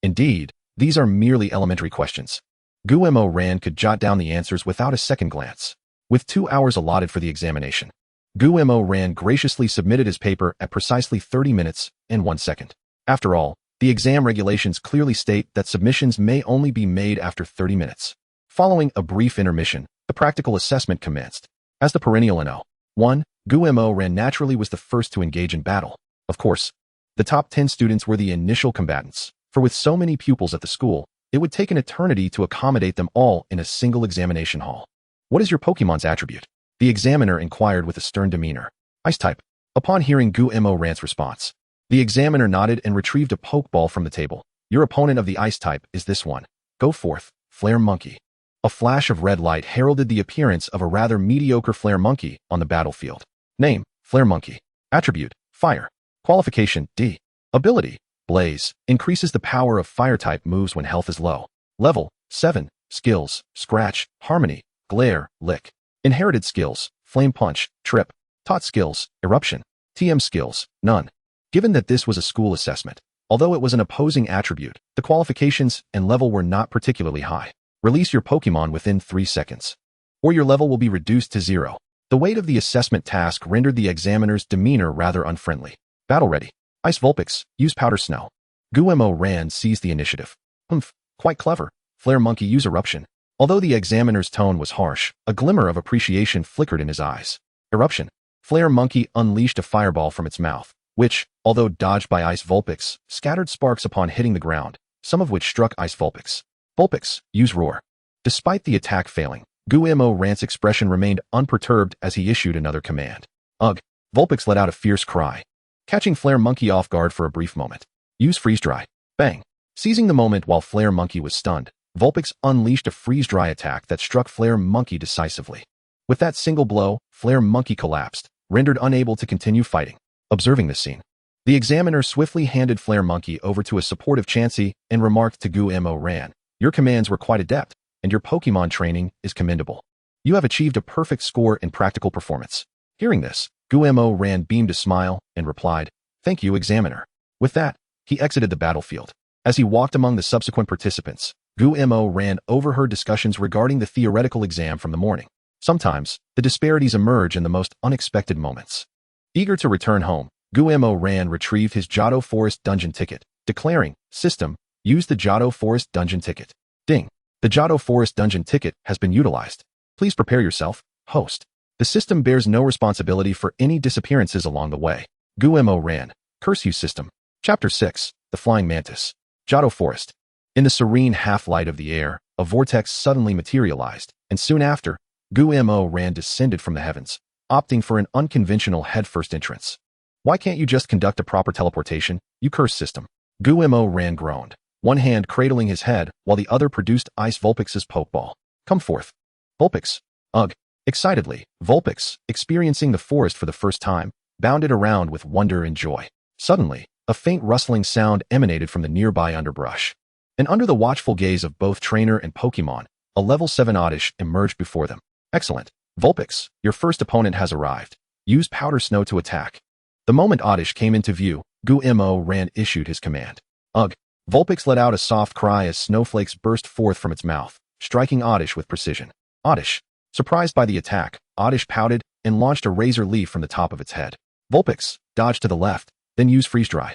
Indeed, these are merely elementary questions. Guillermo Ran could jot down the answers without a second glance. With 2 hours allotted for the examination, Guillermo Ran graciously submitted his paper at precisely 30 minutes and 1 second. After all, the exam regulations clearly state that submissions may only be made after 30 minutes. Following a brief intermission, the practical assessment commenced. As the perennial NO1, Guillermo Ran naturally was the first to engage in battle. Of course, the top 10 students were the initial combatants, for with so many pupils at the school, it would take an eternity to accommodate them all in a single examination hall. What is your Pokemon's attribute? The examiner inquired with a stern demeanor. Ice-type. Upon hearing Guillermo Ran's response, the examiner nodded and retrieved a Pokeball from the table. Your opponent of the Ice-type is this one. Go forth, Flare Monkey. A flash of red light heralded the appearance of a rather mediocre Flare Monkey on the battlefield. Name, Flare Monkey. Attribute, Fire. Qualification, D. Ability, Blaze. Increases the power of Fire-type moves when health is low. Level, 7. Skills, Scratch, Harmony, Glare, Lick. Inherited skills, Flame Punch, Trip. Taught skills, Eruption. TM skills, none. Given that this was a school assessment, although it was an opposing attribute, the qualifications and level were not particularly high. Release your Pokemon within 3 seconds, or your level will be reduced to 0. The weight of the assessment task rendered the examiner's demeanor rather unfriendly. Battle ready. Ice Vulpix, use Powder Snow. Guillermo Ran seized the initiative. Humph, quite clever. Flare Monkey use Eruption. Although the examiner's tone was harsh, a glimmer of appreciation flickered in his eyes. Eruption. Flare Monkey unleashed a fireball from its mouth, which, although dodged by Ice Vulpix, scattered sparks upon hitting the ground, some of which struck Ice Vulpix. Vulpix, use Roar. Despite the attack failing, Guillermo Rant's expression remained unperturbed as he issued another command. Ugh! Vulpix let out a fierce cry, catching Flare Monkey off guard for a brief moment. Use Freeze Dry. Bang! Seizing the moment while Flare Monkey was stunned, Vulpix unleashed a freeze-dry attack that struck Flare Monkey decisively. With that single blow, Flare Monkey collapsed, rendered unable to continue fighting. Observing this scene, the examiner swiftly handed Flare Monkey over to a supportive Chansey and remarked to Guillermo Ran, "Your commands were quite adept, and your Pokemon training is commendable. You have achieved a perfect score in practical performance." Hearing this, Guillermo Ran beamed a smile and replied, "Thank you, Examiner." With that, he exited the battlefield. As he walked among the subsequent participants, Guillermo Ran overheard discussions regarding the theoretical exam from the morning. Sometimes, the disparities emerge in the most unexpected moments. Eager to return home, Guillermo Ran retrieved his Johto Forest dungeon ticket, declaring, "System, use the Johto Forest dungeon ticket." Ding! The Johto Forest dungeon ticket has been utilized. Please prepare yourself, host. The system bears no responsibility for any disappearances along the way. Guillermo Ran, Curse You System. Chapter 6, The Flying Mantis. Johto Forest. In the serene half-light of the air, a vortex suddenly materialized, and soon after, Guillermo Ran descended from the heavens, opting for an unconventional head-first entrance. "Why can't you just conduct a proper teleportation, you curse system?" Guillermo Ran groaned, one hand cradling his head while the other produced Ice Vulpix's Pokeball. "Come forth." Vulpix. Ugh. Excitedly, Vulpix, experiencing the forest for the first time, bounded around with wonder and joy. Suddenly, a faint rustling sound emanated from the nearby underbrush. And under the watchful gaze of both trainer and Pokemon, a level 7 Oddish emerged before them. "Excellent. Vulpix, your first opponent has arrived. Use Powder Snow to attack." The moment Oddish came into view, Guillermo Ran issued his command. Ugh! Vulpix let out a soft cry as snowflakes burst forth from its mouth, striking Oddish with precision. Oddish. Surprised by the attack, Oddish pouted and launched a razor leaf from the top of its head. Vulpix, dodge to the left, then use Freeze Dry.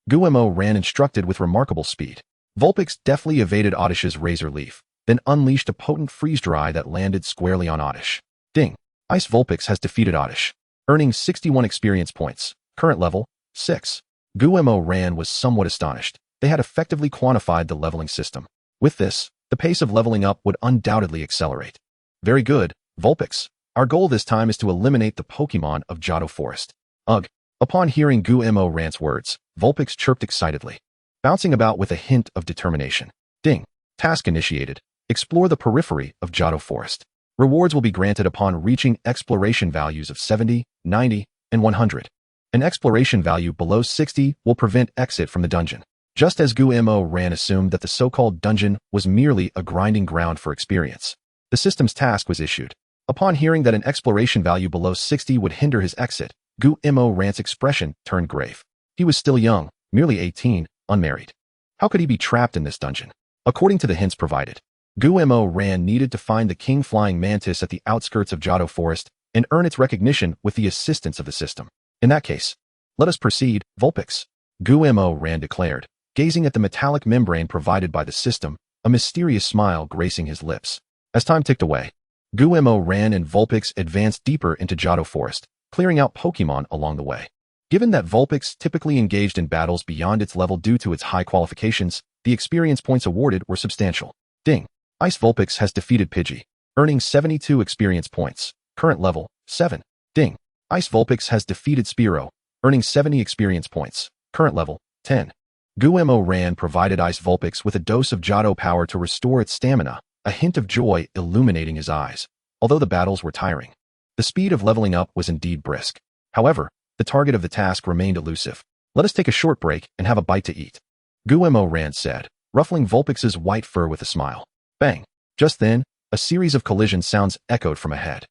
Guillermo Ran instructed with remarkable speed. Vulpix deftly evaded Oddish's razor leaf, then unleashed a potent freeze dry that landed squarely on Oddish. Ding! Ice Vulpix has defeated Oddish, earning 61 experience points, current level, 6. Guillermo Ran was somewhat astonished. They had effectively quantified the leveling system. With this, the pace of leveling up would undoubtedly accelerate. "Very good, Vulpix. Our goal this time is to eliminate the Pokemon of Johto Forest." Ugh! Upon hearing Guillermo Ran's words, Vulpix chirped excitedly, bouncing about with a hint of determination. Ding! Task initiated. Explore the periphery of Johto Forest. Rewards will be granted upon reaching exploration values of 70, 90, and 100. An exploration value below 60 will prevent exit from the dungeon. Just as Guillermo Ran assumed that the so-called dungeon was merely a grinding ground for experience, the system's task was issued. Upon hearing that an exploration value below 60 would hinder his exit, Guillermo Ran's expression turned grave. He was still young, merely 18, unmarried. How could he be trapped in this dungeon? According to the hints provided, Guillermo Ran needed to find the king flying mantis at the outskirts of Johto Forest and earn its recognition with the assistance of the system. In that case, let us proceed, Vulpix, Guillermo Ran declared, gazing at the metallic membrane provided by the system, a mysterious smile gracing his lips. As time ticked away, Guillermo Ran and Vulpix advanced deeper into Johto Forest, clearing out Pokemon along the way. Given that Vulpix typically engaged in battles beyond its level due to its high qualifications, the experience points awarded were substantial. Ding! Ice Vulpix has defeated Pidgey, earning 72 experience points, current level, 7. Ding! Ice Vulpix has defeated Spearow, earning 70 experience points, current level, 10. Guillermo Ran provided Ice Vulpix with a dose of Johto power to restore its stamina, a hint of joy illuminating his eyes. Although the battles were tiring, the speed of leveling up was indeed brisk. However, the target of the task remained elusive. "Let us take a short break and have a bite to eat," Guillermo Ran said, ruffling Vulpix's white fur with a smile. Bang! Just then, a series of collision sounds echoed from ahead.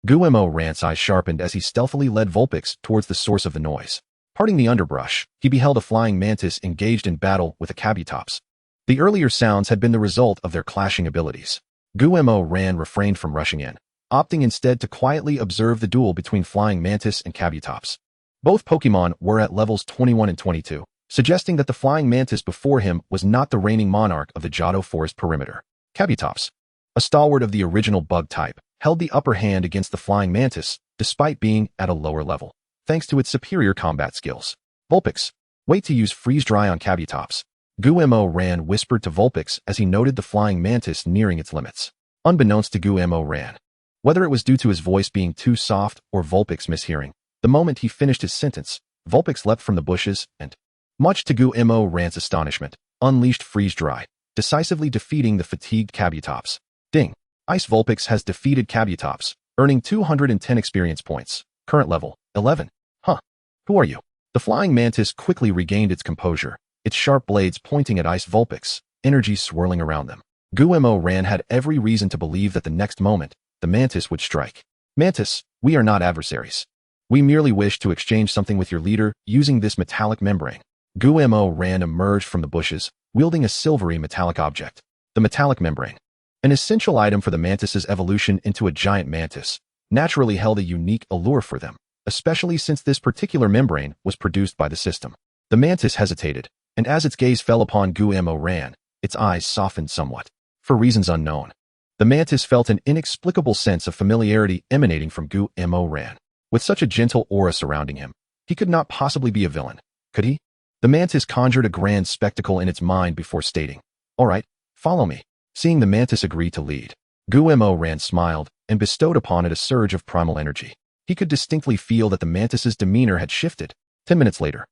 Guillermo Ran's eyes sharpened as he stealthily led Vulpix towards the source of the noise. Parting the underbrush, he beheld a flying mantis engaged in battle with a Kabutops. The earlier sounds had been the result of their clashing abilities. Guillermo Ran refrained from rushing in, opting instead to quietly observe the duel between Flying Mantis and Kabutops. Both Pokemon were at levels 21 and 22, suggesting that the flying mantis before him was not the reigning monarch of the Johto Forest perimeter. Kabutops, a stalwart of the original bug type, held the upper hand against the flying mantis, despite being at a lower level, thanks to its superior combat skills. Vulpix, wait to use Freeze Dry on Kabutops. Gu-Mo-Ran whispered to Vulpix as he noted the flying mantis nearing its limits. Unbeknownst to Gu-Mo-Ran, whether it was due to his voice being too soft or Vulpix mishearing, the moment he finished his sentence, Vulpix leapt from the bushes and, much to Gu-Mo-Ran's astonishment, unleashed Freeze Dry, decisively defeating the fatigued Kabutops. Ding! Ice Vulpix has defeated Kabutops, earning 210 experience points. Current level, 11. Huh. Who are you? The flying mantis quickly regained its composure, its sharp blades pointing at Ice Vulpix, energy swirling around them. Gu-Mo-Ran had every reason to believe that the next moment, the mantis would strike. Mantis, we are not adversaries. We merely wish to exchange something with your leader using this metallic membrane. Gu-Mo-Ran emerged from the bushes, wielding a silvery metallic object. The metallic membrane, an essential item for the mantis's evolution into a giant mantis, naturally held a unique allure for them, especially since this particular membrane was produced by the system. The mantis hesitated, and as its gaze fell upon Gu-Mo-Ran, its eyes softened somewhat. For reasons unknown, the mantis felt an inexplicable sense of familiarity emanating from Gu-Mo-Ran. With such a gentle aura surrounding him, he could not possibly be a villain, could he? The mantis conjured a grand spectacle in its mind before stating, "All right, follow me." Seeing the mantis agree to lead, Gu-Mo-Ran smiled and bestowed upon it a surge of primal energy. He could distinctly feel that the mantis's demeanor had shifted. 10 minutes later,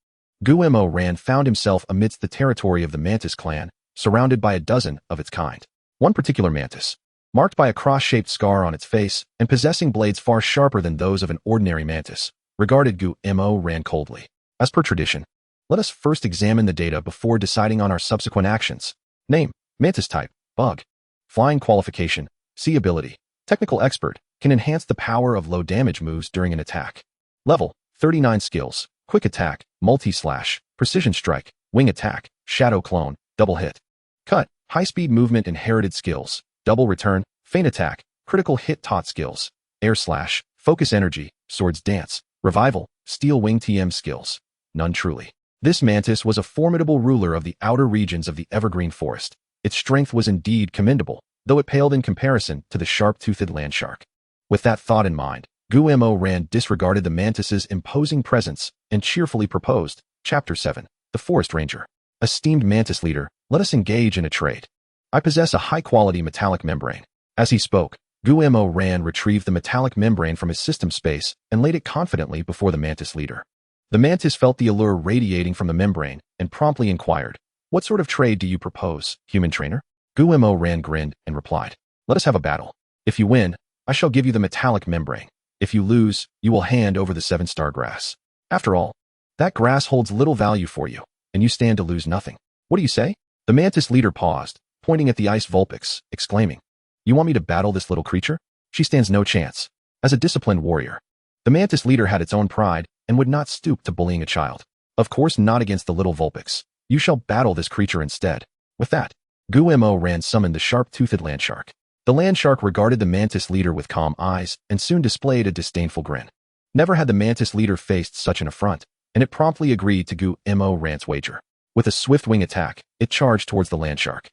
Gu-Mo-Ran found himself amidst the territory of the mantis clan, surrounded by a dozen of its kind. One particular mantis, marked by a cross-shaped scar on its face and possessing blades far sharper than those of an ordinary mantis, regarded Gu-Mo-Ran coldly. As per tradition, let us first examine the data before deciding on our subsequent actions. Name, mantis type, bug. Flying qualification, C ability, technical expert, can enhance the power of low damage moves during an attack. Level, 39 skills, quick attack, multi-slash, precision strike, wing attack, shadow clone, double hit. Cut, high-speed movement inherited skills, double return, feint attack, critical hit taught skills, air slash, focus energy, swords dance, revival, steel wing TM skills. None truly. This mantis was a formidable ruler of the outer regions of the evergreen forest. Its strength was indeed commendable, though it paled in comparison to the sharp-toothed landshark. With that thought in mind, Gu-Mo-Ran disregarded the mantis's imposing presence and cheerfully proposed, Chapter 7, The Forest Ranger. Esteemed mantis leader, let us engage in a trade. I possess a high-quality metallic membrane. As he spoke, Gu-Mo-Ran retrieved the metallic membrane from his system space and laid it confidently before the mantis leader. The mantis felt the allure radiating from the membrane and promptly inquired, "What sort of trade do you propose, human trainer?" Gu-Mo-Ran grinned and replied, "Let us have a battle. If you win, I shall give you the metallic membrane. If you lose, you will hand over the 7-star grass. After all, that grass holds little value for you, and you stand to lose nothing. What do you say?" The mantis leader paused, pointing at the Ice Vulpix, exclaiming, "You want me to battle this little creature? She stands no chance." As a disciplined warrior, the mantis leader had its own pride and would not stoop to bullying a child. Of course not against the little Vulpix. You shall battle this creature instead. With that, Gu-Mo-Ran summoned the sharp-toothed landshark. The landshark regarded the mantis leader with calm eyes and soon displayed a disdainful grin. Never had the mantis leader faced such an affront, and it promptly agreed to Gu-Mo-Ran's wager. With a swift wing attack, it charged towards the landshark.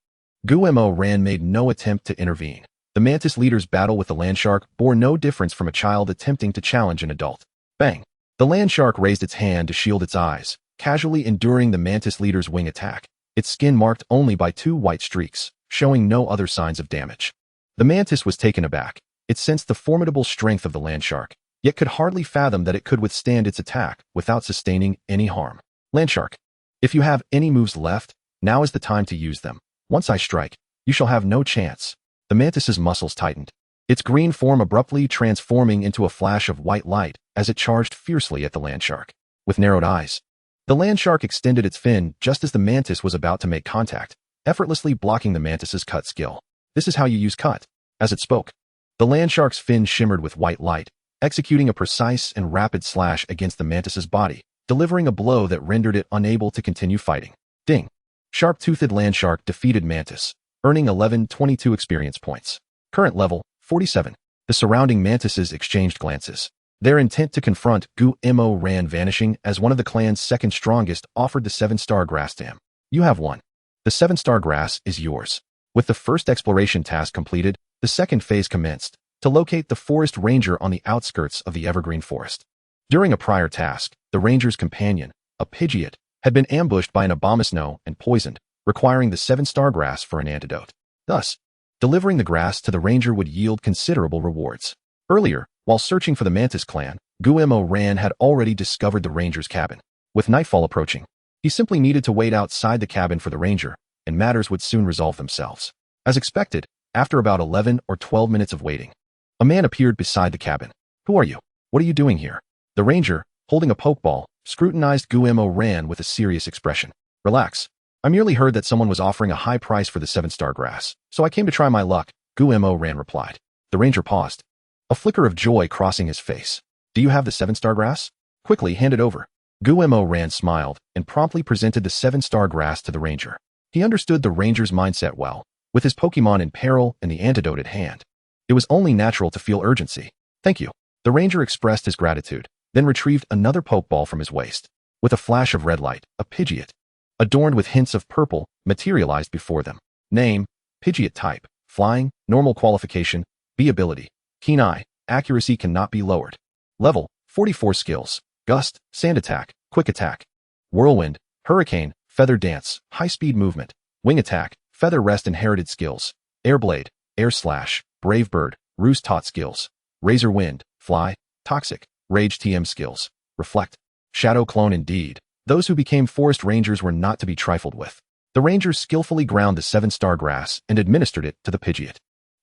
Gu-Mo-Ran made no attempt to intervene. The mantis leader's battle with the landshark bore no difference from a child attempting to challenge an adult. Bang! The landshark raised its hand to shield its eyes, casually enduring the mantis leader's wing attack, its skin marked only by 2 white streaks, showing no other signs of damage. The mantis was taken aback. It sensed the formidable strength of the landshark, yet could hardly fathom that it could withstand its attack without sustaining any harm. Landshark, if you have any moves left, now is the time to use them. Once I strike, you shall have no chance. The mantis's muscles tightened, its green form abruptly transforming into a flash of white light as it charged fiercely at the landshark. With narrowed eyes, the landshark extended its fin just as the mantis was about to make contact, effortlessly blocking the mantis's cut skill. This is how you use cut. As it spoke, the landshark's fin shimmered with white light, executing a precise and rapid slash against the mantis's body, delivering a blow that rendered it unable to continue fighting. Ding! Sharp-toothed landshark defeated mantis, earning 1122 experience points. Current level, 47. The surrounding mantises exchanged glances. Their intent to confront Gu-Mo Ran vanishing as one of the clan's second strongest offered the 7-star grass to him. You have won. The 7-star grass is yours. With the first exploration task completed, the second phase commenced, to locate the forest ranger on the outskirts of the evergreen forest. During a prior task, the ranger's companion, a Pidgeot, had been ambushed by an Abomasnow and poisoned, requiring the 7-star grass for an antidote. Thus, delivering the grass to the ranger would yield considerable rewards. Earlier, while searching for the Mantis clan, Gu-Mo Ran had already discovered the ranger's cabin. With nightfall approaching, he simply needed to wait outside the cabin for the ranger, and matters would soon resolve themselves. As expected, after about 11 or 12 minutes of waiting, a man appeared beside the cabin. Who are you? What are you doing here? The ranger, holding a pokeball, scrutinized Gu-Mo Ran with a serious expression. Relax. I merely heard that someone was offering a high price for the 7-star grass, so I came to try my luck, Gu-Mo Ran replied. The ranger paused, a flicker of joy crossing his face. Do you have the 7-star grass? Quickly hand it over. Gu-Mo Ran smiled and promptly presented the 7-star grass to the ranger. He understood the ranger's mindset well, with his Pokemon in peril and the antidote at hand. It was only natural to feel urgency. Thank you. The ranger expressed his gratitude, then retrieved another Pokeball from his waist. With a flash of red light, a Pidgeot, adorned with hints of purple, materialized before them. Name, Pidgeot type, flying, normal qualification, B ability, keen eye, accuracy cannot be lowered. Level, 44 skills, gust, sand attack, quick attack, whirlwind, hurricane, feather dance, high-speed movement, wing attack, feather rest inherited skills, air blade, air slash, brave bird, roost taught skills, razor wind, fly, toxic, rage TM skills, reflect, shadow clone indeed. Those who became forest rangers were not to be trifled with. The rangers skillfully ground the 7-star grass and administered it to the Pidgeot.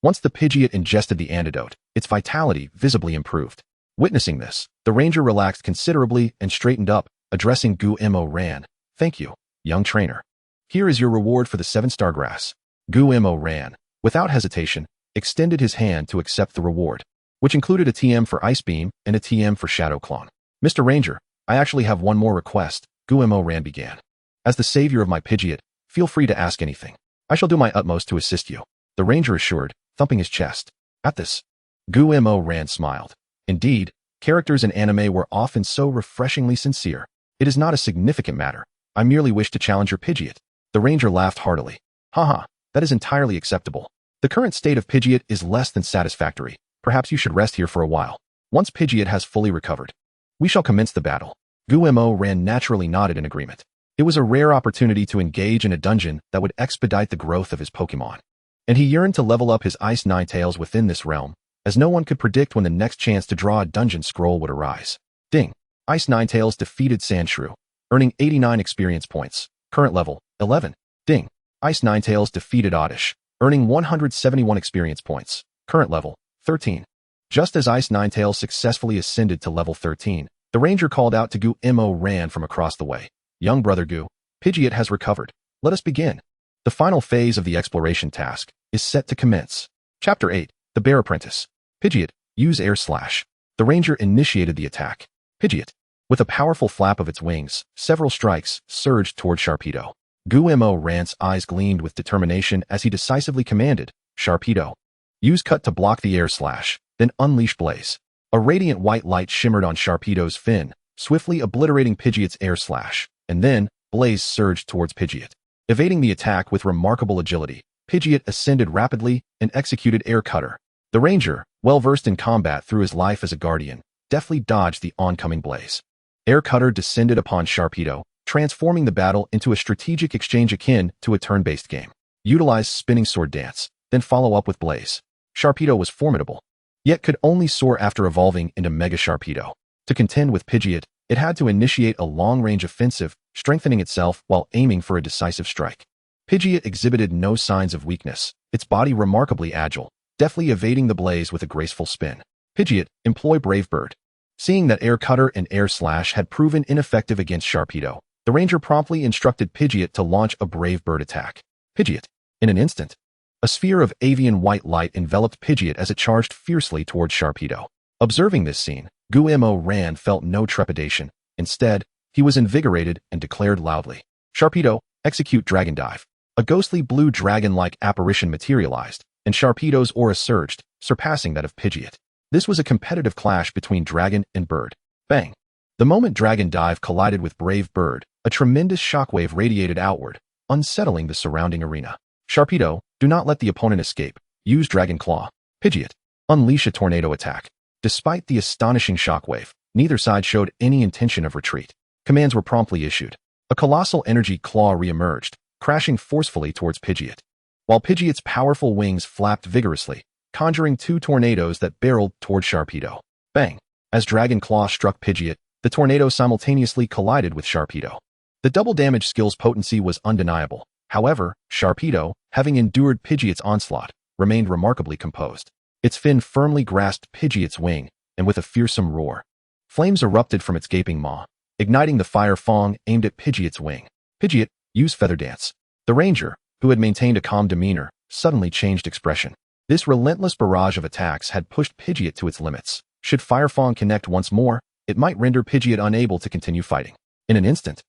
Once the Pidgeot ingested the antidote, its vitality visibly improved. Witnessing this, the ranger relaxed considerably and straightened up, addressing Gu-Mo Ran. Thank you, young trainer. Here is your reward for the 7-star grass. Gu-Mo Ran, without hesitation, extended his hand to accept the reward, which included a TM for Ice Beam and a TM for Shadow Clone. Mr. Ranger, I actually have one more request, Gu-Mo Ran began. As the savior of my Pidgeot, feel free to ask anything. I shall do my utmost to assist you, the ranger assured, thumping his chest. At this, Gu-Mo Ran smiled. Indeed, characters in anime were often so refreshingly sincere. It is not a significant matter. I merely wish to challenge your Pidgeot. The ranger laughed heartily. Haha, that is entirely acceptable. The current state of Pidgeot is less than satisfactory. Perhaps you should rest here for a while. Once Pidgeot has fully recovered, we shall commence the battle. Gu-Mo Ran naturally nodded in agreement. It was a rare opportunity to engage in a dungeon that would expedite the growth of his Pokemon. And he yearned to level up his Ice Ninetales within this realm, as no one could predict when the next chance to draw a dungeon scroll would arise. Ding! Ice Ninetales defeated Sandshrew, earning 89 experience points. Current level, 11. Ding! Ice Ninetales defeated Oddish, earning 171 experience points. Current level, 13. Just as Ice Ninetales successfully ascended to level 13, the ranger called out to Gu-Mo Ran from across the way. Young brother Gu, Pidgeot has recovered. Let us begin. The final phase of the exploration task is set to commence. Chapter 8, The Bear Apprentice. Pidgeot, use air slash. The ranger initiated the attack. Pidgeot, with a powerful flap of its wings, several strikes surged toward Sharpedo. Gu-Mo Ran's eyes gleamed with determination as he decisively commanded, Sharpedo, use cut to block the air slash, then unleash blaze. A radiant white light shimmered on Sharpedo's fin, swiftly obliterating Pidgeot's air slash, and then, blaze surged towards Pidgeot. Evading the attack with remarkable agility, Pidgeot ascended rapidly and executed air cutter. The ranger, well-versed in combat through his life as a guardian, deftly dodged the oncoming blaze. Air cutter descended upon Sharpedo, transforming the battle into a strategic exchange akin to a turn-based game. Utilize spinning sword dance, then follow up with blaze. Sharpedo was formidable, yet could only soar after evolving into Mega Sharpedo. To contend with Pidgeot, it had to initiate a long-range offensive, strengthening itself while aiming for a decisive strike. Pidgeot exhibited no signs of weakness, its body remarkably agile, deftly evading the blaze with a graceful spin. Pidgeot, employ Brave Bird. Seeing that Air Cutter and Air Slash had proven ineffective against Sharpedo, the ranger promptly instructed Pidgeot to launch a Brave Bird attack. Pidgeot, in an instant, a sphere of avian white light enveloped Pidgeot as it charged fiercely towards Sharpedo. Observing this scene, Gu-Mo Ran felt no trepidation. Instead, he was invigorated and declared loudly, Sharpedo, execute Dragon Dive. A ghostly blue dragon-like apparition materialized, and Sharpedo's aura surged, surpassing that of Pidgeot. This was a competitive clash between Dragon and Bird. Bang! The moment Dragon Dive collided with Brave Bird, a tremendous shockwave radiated outward, unsettling the surrounding arena. Sharpedo, do not let the opponent escape. Use Dragon Claw. Pidgeot, unleash a tornado attack. Despite the astonishing shockwave, neither side showed any intention of retreat. Commands were promptly issued. A colossal energy claw re-emerged, crashing forcefully towards Pidgeot. While Pidgeot's powerful wings flapped vigorously, conjuring two tornadoes that barreled toward Sharpedo. Bang! As Dragon Claw struck Pidgeot, the tornado simultaneously collided with Sharpedo. The double damage skill's potency was undeniable. However, Sharpedo, having endured Pidgeot's onslaught, remained remarkably composed. Its fin firmly grasped Pidgeot's wing, and with a fearsome roar, flames erupted from its gaping maw, igniting the fire fong aimed at Pidgeot's wing. Pidgeot, use Feather Dance. The ranger, who had maintained a calm demeanor, suddenly changed expression. This relentless barrage of attacks had pushed Pidgeot to its limits. Should Fire Fong connect once more, it might render Pidgeot unable to continue fighting. In an instant,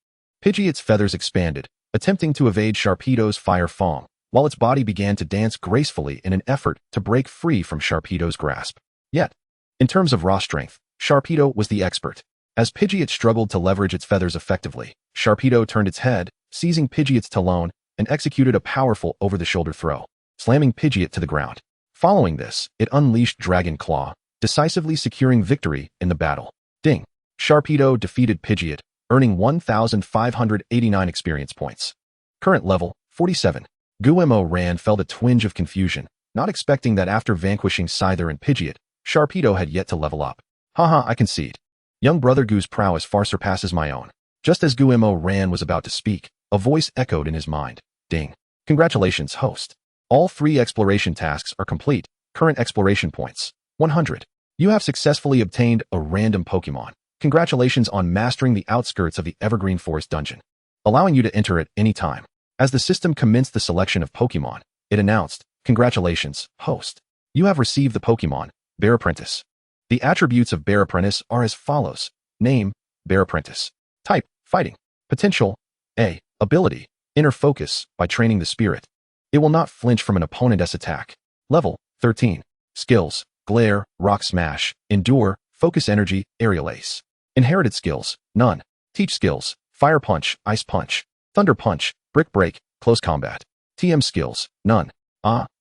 Pidgeot's feathers expanded, attempting to evade Sharpedo's Fire Fong, while its body began to dance gracefully in an effort to break free from Sharpedo's grasp. Yet, in terms of raw strength, Sharpedo was the expert. As Pidgeot struggled to leverage its feathers effectively, Sharpedo turned its head, seizing Pidgeot's talon, and executed a powerful over-the-shoulder throw, slamming Pidgeot to the ground. Following this, it unleashed Dragon Claw, decisively securing victory in the battle. Ding! Sharpedo defeated Pidgeot, earning 1,589 experience points. Current level, 47. Guemo Ran felt a twinge of confusion, not expecting that after vanquishing Scyther and Pidgeot, Sharpedo had yet to level up. Haha, I concede. Young brother Gu's prowess far surpasses my own. Just as Guemo Ran was about to speak, a voice echoed in his mind. Ding. Congratulations, host. All 3 exploration tasks are complete. Current exploration points, 100. You have successfully obtained a random Pokémon. Congratulations on mastering the outskirts of the Evergreen Forest dungeon, allowing you to enter at any time. As the system commenced the selection of Pokémon, it announced, congratulations, host. You have received the Pokémon, Bear Apprentice. The attributes of Bear Apprentice are as follows. Name, Bear Apprentice. Type, Fighting. Potential, A. Ability, Inner Focus, by training the spirit. It will not flinch from an opponent's attack. Level, 13. Skills, Glare, Rock Smash, Endure, Focus Energy, Aerial Ace. Inherited skills, none. Teach skills, Fire Punch, Ice Punch, Thunder Punch, Brick Break, Close Combat. TM skills, none.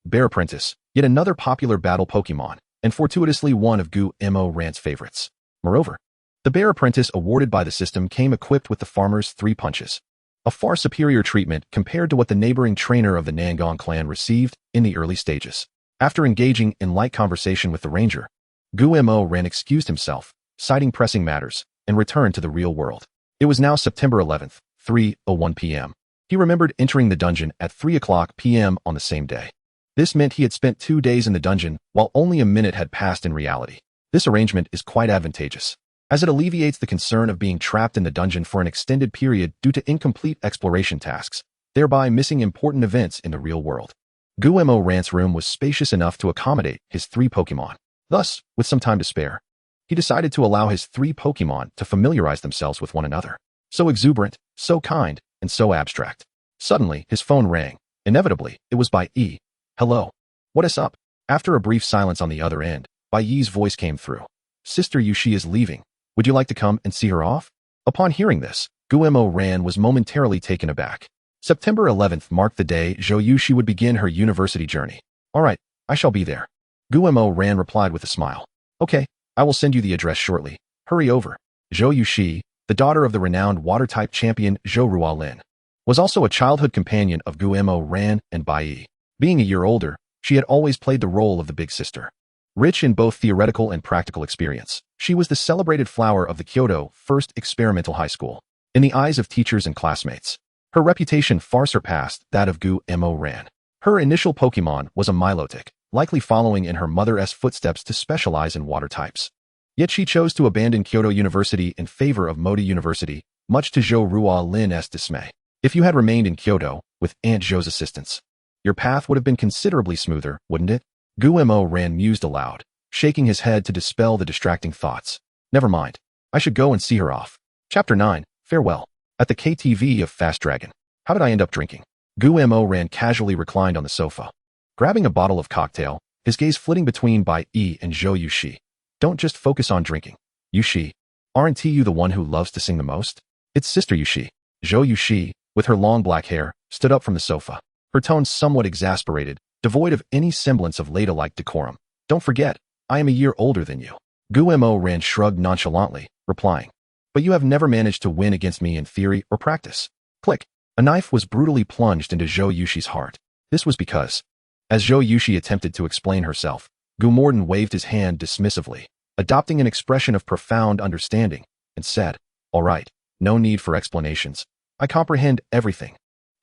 Bear Apprentice, yet another popular battle Pokémon, and fortuitously one of Guemo Ran's favorites. Moreover, the Bear Apprentice awarded by the system came equipped with the farmer's 3 punches, a far superior treatment compared to what the neighboring trainer of the Nangong clan received in the early stages. After engaging in light conversation with the ranger, Guemo Ran excused himself, citing pressing matters, and returned to the real world. It was now September 11th, 3:01 p.m. He remembered entering the dungeon at 3:00 p.m. on the same day. This meant he had spent 2 days in the dungeon, while only a minute had passed in reality. This arrangement is quite advantageous, as it alleviates the concern of being trapped in the dungeon for an extended period due to incomplete exploration tasks, thereby missing important events in the real world. Guemo Ran's room was spacious enough to accommodate his 3 Pokémon. Thus, with some time to spare, he decided to allow his 3 Pokémon to familiarize themselves with one another. So exuberant, so kind, and so abstract. Suddenly, his phone rang. Inevitably, it was Bai Yi. Hello. What is up? After a brief silence on the other end, Bai Yi's voice came through. Sister Yushi is leaving. Would you like to come and see her off? Upon hearing this, Guemo Ran was momentarily taken aback. September 11th marked the day Zhou Yushi would begin her university journey. All right, I shall be there. Guemo Ran replied with a smile. Okay, I will send you the address shortly. Hurry over. Zhou Yushi, the daughter of the renowned water-type champion Zhou Rualin, was also a childhood companion of Guemo Ran and Bai Yi. Being a year older, she had always played the role of the big sister. Rich in both theoretical and practical experience, she was the celebrated flower of the Kyoto First Experimental High School. In the eyes of teachers and classmates, her reputation far surpassed that of Guemo Ran. Her initial Pokémon was a Milotic, likely following in her mother's footsteps to specialize in water types. Yet she chose to abandon Kyoto University in favor of Modi University, much to Zhou Rualin's dismay. If you had remained in Kyoto, with Aunt Zhou's assistance, your path would have been considerably smoother, wouldn't it? Guemo Ran mused aloud, shaking his head to dispel the distracting thoughts. Never mind. I should go and see her off. Chapter 9, Farewell. At the KTV of Fast Dragon. How did I end up drinking? Guemo Ran casually reclined on the sofa, grabbing a bottle of cocktail, his gaze flitting between Bai Yi and Zhou Yushi. Don't just focus on drinking. Yushi, aren't you the one who loves to sing the most? It's Sister Yushi. Zhou Yushi, with her long black hair, stood up from the sofa, her tone somewhat exasperated, devoid of any semblance of ladylike decorum. Don't forget, I am a year older than you. Gumo Ran shrugged nonchalantly, replying, but you have never managed to win against me in theory or practice. Click. A knife was brutally plunged into Zhou Yushi's heart. This was because, as Zhou Yushi attempted to explain herself, Gumorden waved his hand dismissively, adopting an expression of profound understanding, and said, all right, no need for explanations. I comprehend everything.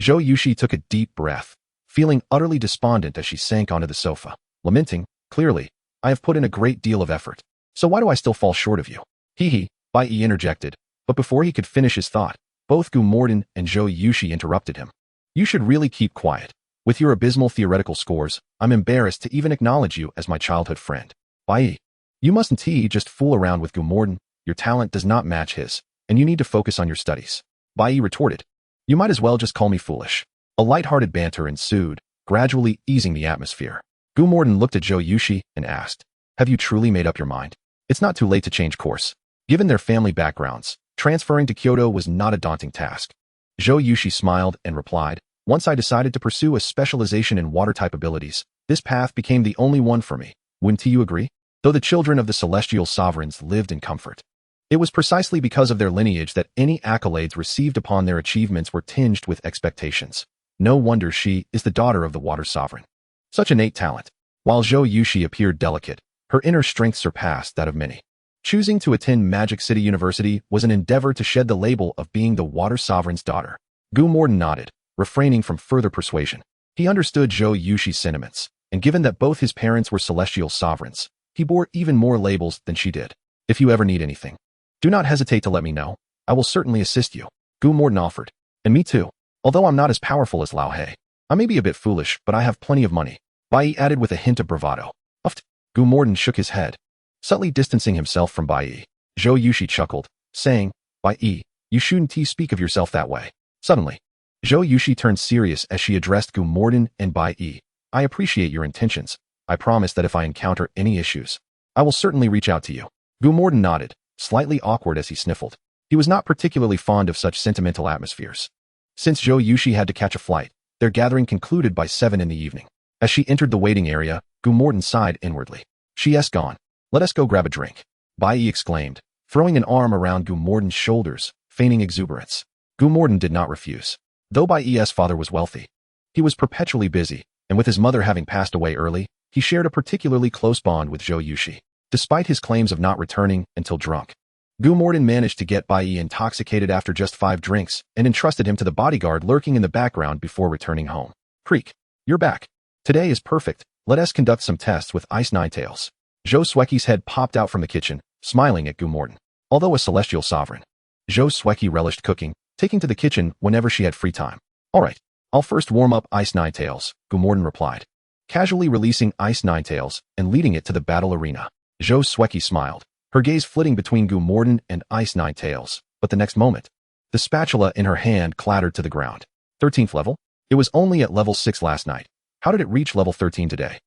Zhou Yushi took a deep breath, feeling utterly despondent as she sank onto the sofa, lamenting, clearly, I have put in a great deal of effort. So why do I still fall short of you? Hee, Bai Yi interjected, but before he could finish his thought, both Gumorden and Zhou Yushi interrupted him. You should really keep quiet. With your abysmal theoretical scores, I'm embarrassed to even acknowledge you as my childhood friend. Bai Yi, you mustn't just fool around with Gumorden. Your talent does not match his, and you need to focus on your studies. Bai Yi retorted, you might as well just call me foolish. A light-hearted banter ensued, gradually easing the atmosphere. Gumorden looked at Zhou Yushi and asked, have you truly made up your mind? It's not too late to change course. Given their family backgrounds, transferring to Kyoto was not a daunting task. Zhou Yushi smiled and replied, once I decided to pursue a specialization in water-type abilities, this path became the only one for me. Wouldn't you agree? Though the children of the celestial sovereigns lived in comfort, it was precisely because of their lineage that any accolades received upon their achievements were tinged with expectations. No wonder she is the daughter of the water sovereign. Such innate talent. While Zhou Yushi appeared delicate, her inner strength surpassed that of many. Choosing to attend Magic City University was an endeavor to shed the label of being the water sovereign's daughter. Gumorden nodded, refraining from further persuasion. He understood Zhou Yushi's sentiments, and given that both his parents were celestial sovereigns, he bore even more labels than she did. If you ever need anything, do not hesitate to let me know. I will certainly assist you. Gumorden offered. And me too. Although I'm not as powerful as Lao He. I may be a bit foolish, but I have plenty of money. Bai Yi added with a hint of bravado. Uft. Gumorden shook his head, subtly distancing himself from Bai Yi. Zhou Yushi chuckled, saying, Bai Yi, you shouldn't speak of yourself that way. Suddenly, Zhou Yushi turned serious as she addressed Gumorden and Bai Yi. I appreciate your intentions. I promise that if I encounter any issues, I will certainly reach out to you. Gumorden nodded, slightly awkward as he sniffled. He was not particularly fond of such sentimental atmospheres. Since Zhou Yushi had to catch a flight, their gathering concluded by 7 in the evening. As she entered the waiting area, Gumorden sighed inwardly. She's gone. Let us go grab a drink. Bai Yi exclaimed, throwing an arm around Gumorden's shoulders, feigning exuberance. Gumorden did not refuse. Though Bai Yi's father was wealthy, he was perpetually busy, and with his mother having passed away early, he shared a particularly close bond with Zhou Yushi. Despite his claims of not returning until drunk, Gumorden managed to get Bai Yi intoxicated after just 5 drinks and entrusted him to the bodyguard lurking in the background before returning home. Creek, you're back. Today is perfect. Let us conduct some tests with Ice Ninetales. Zhou Sueki's head popped out from the kitchen, smiling at Gumorden. Although a celestial sovereign, Zhou Sueki relished cooking, taking to the kitchen whenever she had free time. All right, I'll first warm up Ice Ninetales, Gumorden replied, casually releasing Ice Ninetales and leading it to the battle arena. Zhou Sueki smiled, her gaze flitting between Gumorden and Ice Ninetales, but the next moment, the spatula in her hand clattered to the ground. 13th level? It was only at level 6 last night. How did it reach level 13 today?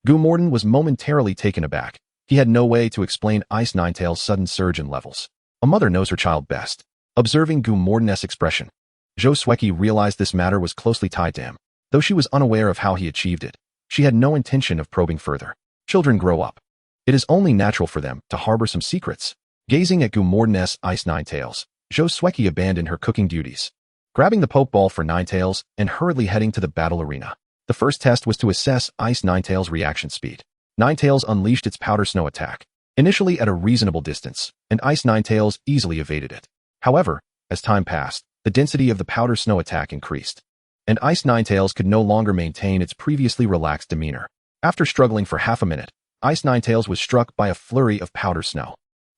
Gumorden was momentarily taken aback. He had no way to explain Ice Ninetales' sudden surge in levels. A mother knows her child best. Observing Gumorden's expression, Zhou Sueki realized this matter was closely tied to him. Though she was unaware of how he achieved it, she had no intention of probing further. Children grow up. It is only natural for them to harbor some secrets. Gazing at Gumorden's Ice Ninetales, Zhou Sueki abandoned her cooking duties, grabbing the Pokeball for Ninetales and hurriedly heading to the battle arena. The first test was to assess Ice Ninetales' reaction speed. Ninetales unleashed its powder snow attack, initially at a reasonable distance, and Ice Ninetales easily evaded it. However, as time passed, the density of the powder snow attack increased, and Ice Ninetales could no longer maintain its previously relaxed demeanor. After struggling for half a minute, Ice Ninetales was struck by a flurry of powder snow.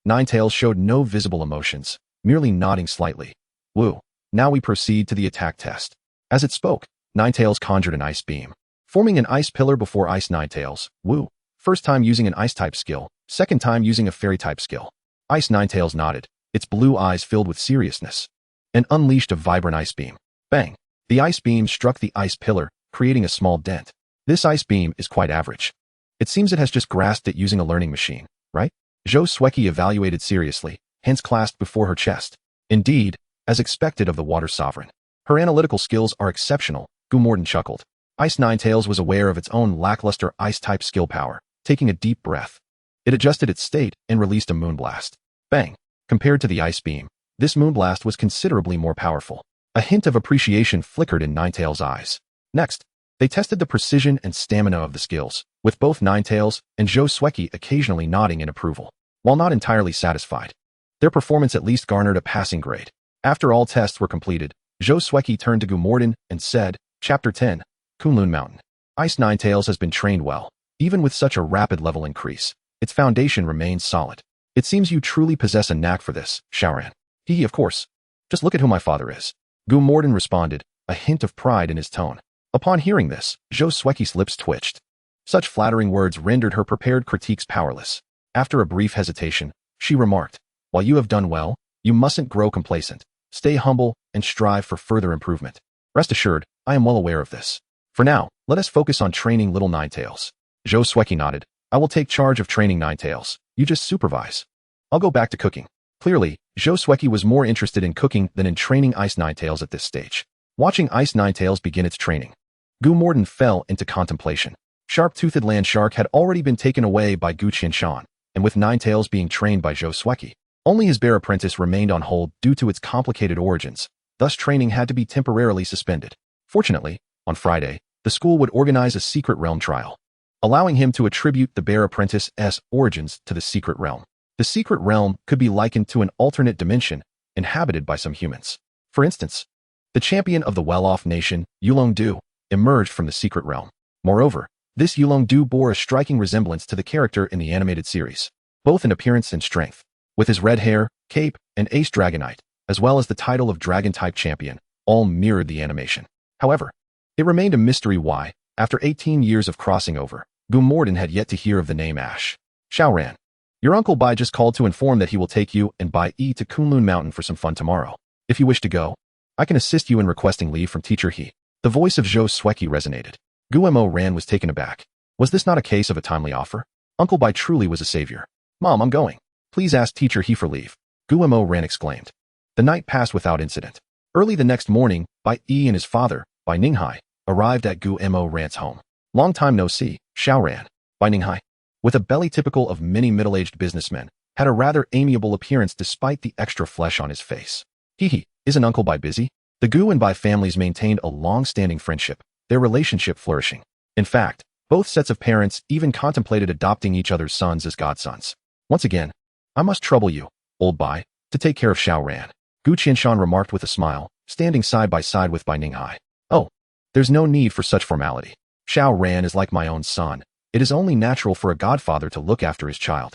Ninetales showed no visible emotions, merely nodding slightly. Woo. Now we proceed to the attack test. As it spoke, Ninetales conjured an ice beam, forming an ice pillar before Ice Ninetales. Woo. First time using an ice-type skill, second time using a fairy-type skill. Ice Ninetales nodded, its blue eyes filled with seriousness, and unleashed a vibrant ice beam. Bang! The ice beam struck the ice pillar, creating a small dent. This ice beam is quite average. It seems it has just grasped it using a learning machine. right? Zhou Sueki evaluated seriously, hands clasped before her chest. Indeed, as expected of the Water Sovereign. Her analytical skills are exceptional, Gumorden chuckled. Ice Ninetales was aware of its own lackluster ice-type skill power, taking a deep breath. It adjusted its state and released a moonblast. Bang! Compared to the ice beam, this moonblast was considerably more powerful. A hint of appreciation flickered in Ninetales' eyes. Next, they tested the precision and stamina of the skills, with both Ninetales and Zhou Sueki occasionally nodding in approval. While not entirely satisfied, their performance at least garnered a passing grade. After all tests were completed, Zhou Sueki turned to Gumorden and said, Chapter 10, Kunlun Mountain. Ice Ninetales has been trained well. Even with such a rapid level increase, its foundation remains solid. It seems you truly possess a knack for this, Xiaoran. He, of course. Just look at who my father is. Gumorden responded, a hint of pride in his tone. Upon hearing this, Zhou Sueki's lips twitched. Such flattering words rendered her prepared critiques powerless. After a brief hesitation, she remarked, while you have done well, you mustn't grow complacent. Stay humble and strive for further improvement. Rest assured, I am well aware of this. For now, let us focus on training little Ninetales. Zhou Sueki nodded. I will take charge of training Ninetales. You just supervise. I'll go back to cooking. Clearly, Zhou Sueki was more interested in cooking than in training Ice Ninetales at this stage. Watching Ice Ninetales begin its training, Gumorden fell into contemplation. Sharp-toothed land shark had already been taken away by Gu Qianshan, and with Ninetales being trained by Zhou Sueki, only his bear apprentice remained on hold due to its complicated origins, thus training had to be temporarily suspended. Fortunately, on Friday, the school would organize a secret realm trial, allowing him to attribute the bear apprentice's origins to the secret realm. The secret realm could be likened to an alternate dimension inhabited by some humans. For instance, the champion of the well-off nation, Yulong-Du, emerged from the secret realm. Moreover, this Yulong-Du bore a striking resemblance to the character in the animated series, both in appearance and strength. With his red hair, cape, and ace dragonite, as well as the title of dragon-type champion, all mirrored the animation. However, it remained a mystery why, after 18 years of crossing over, Gumorden had yet to hear of the name Ash. Xiaoran, your Uncle Bai just called to inform that he will take you and Bai Yi to Kunlun Mountain for some fun tomorrow. If you wish to go, I can assist you in requesting leave from Teacher He. The voice of Zhou Sueki resonated. Guemo Ran was taken aback. Was this not a case of a timely offer? Uncle Bai truly was a savior. Mom, I'm going. Please ask Teacher He for leave. Guemo Ran exclaimed. The night passed without incident. Early the next morning, Bai Yi and his father, Bai Ninghai, arrived at Guemo Ran's home. Long time no see, Xiaoran. Bai Ninghai, with a belly typical of many middle-aged businessmen, had a rather amiable appearance despite the extra flesh on his face. Hee, isn't Uncle Bai busy? The Gu and Bai families maintained a long-standing friendship, their relationship flourishing. In fact, both sets of parents even contemplated adopting each other's sons as godsons. Once again, I must trouble you, old Bai, to take care of Xiaoran. Gu Qianshan remarked with a smile, standing side by side with Bai Ninghai. Oh, there's no need for such formality. Xiaoran is like my own son. It is only natural for a godfather to look after his child.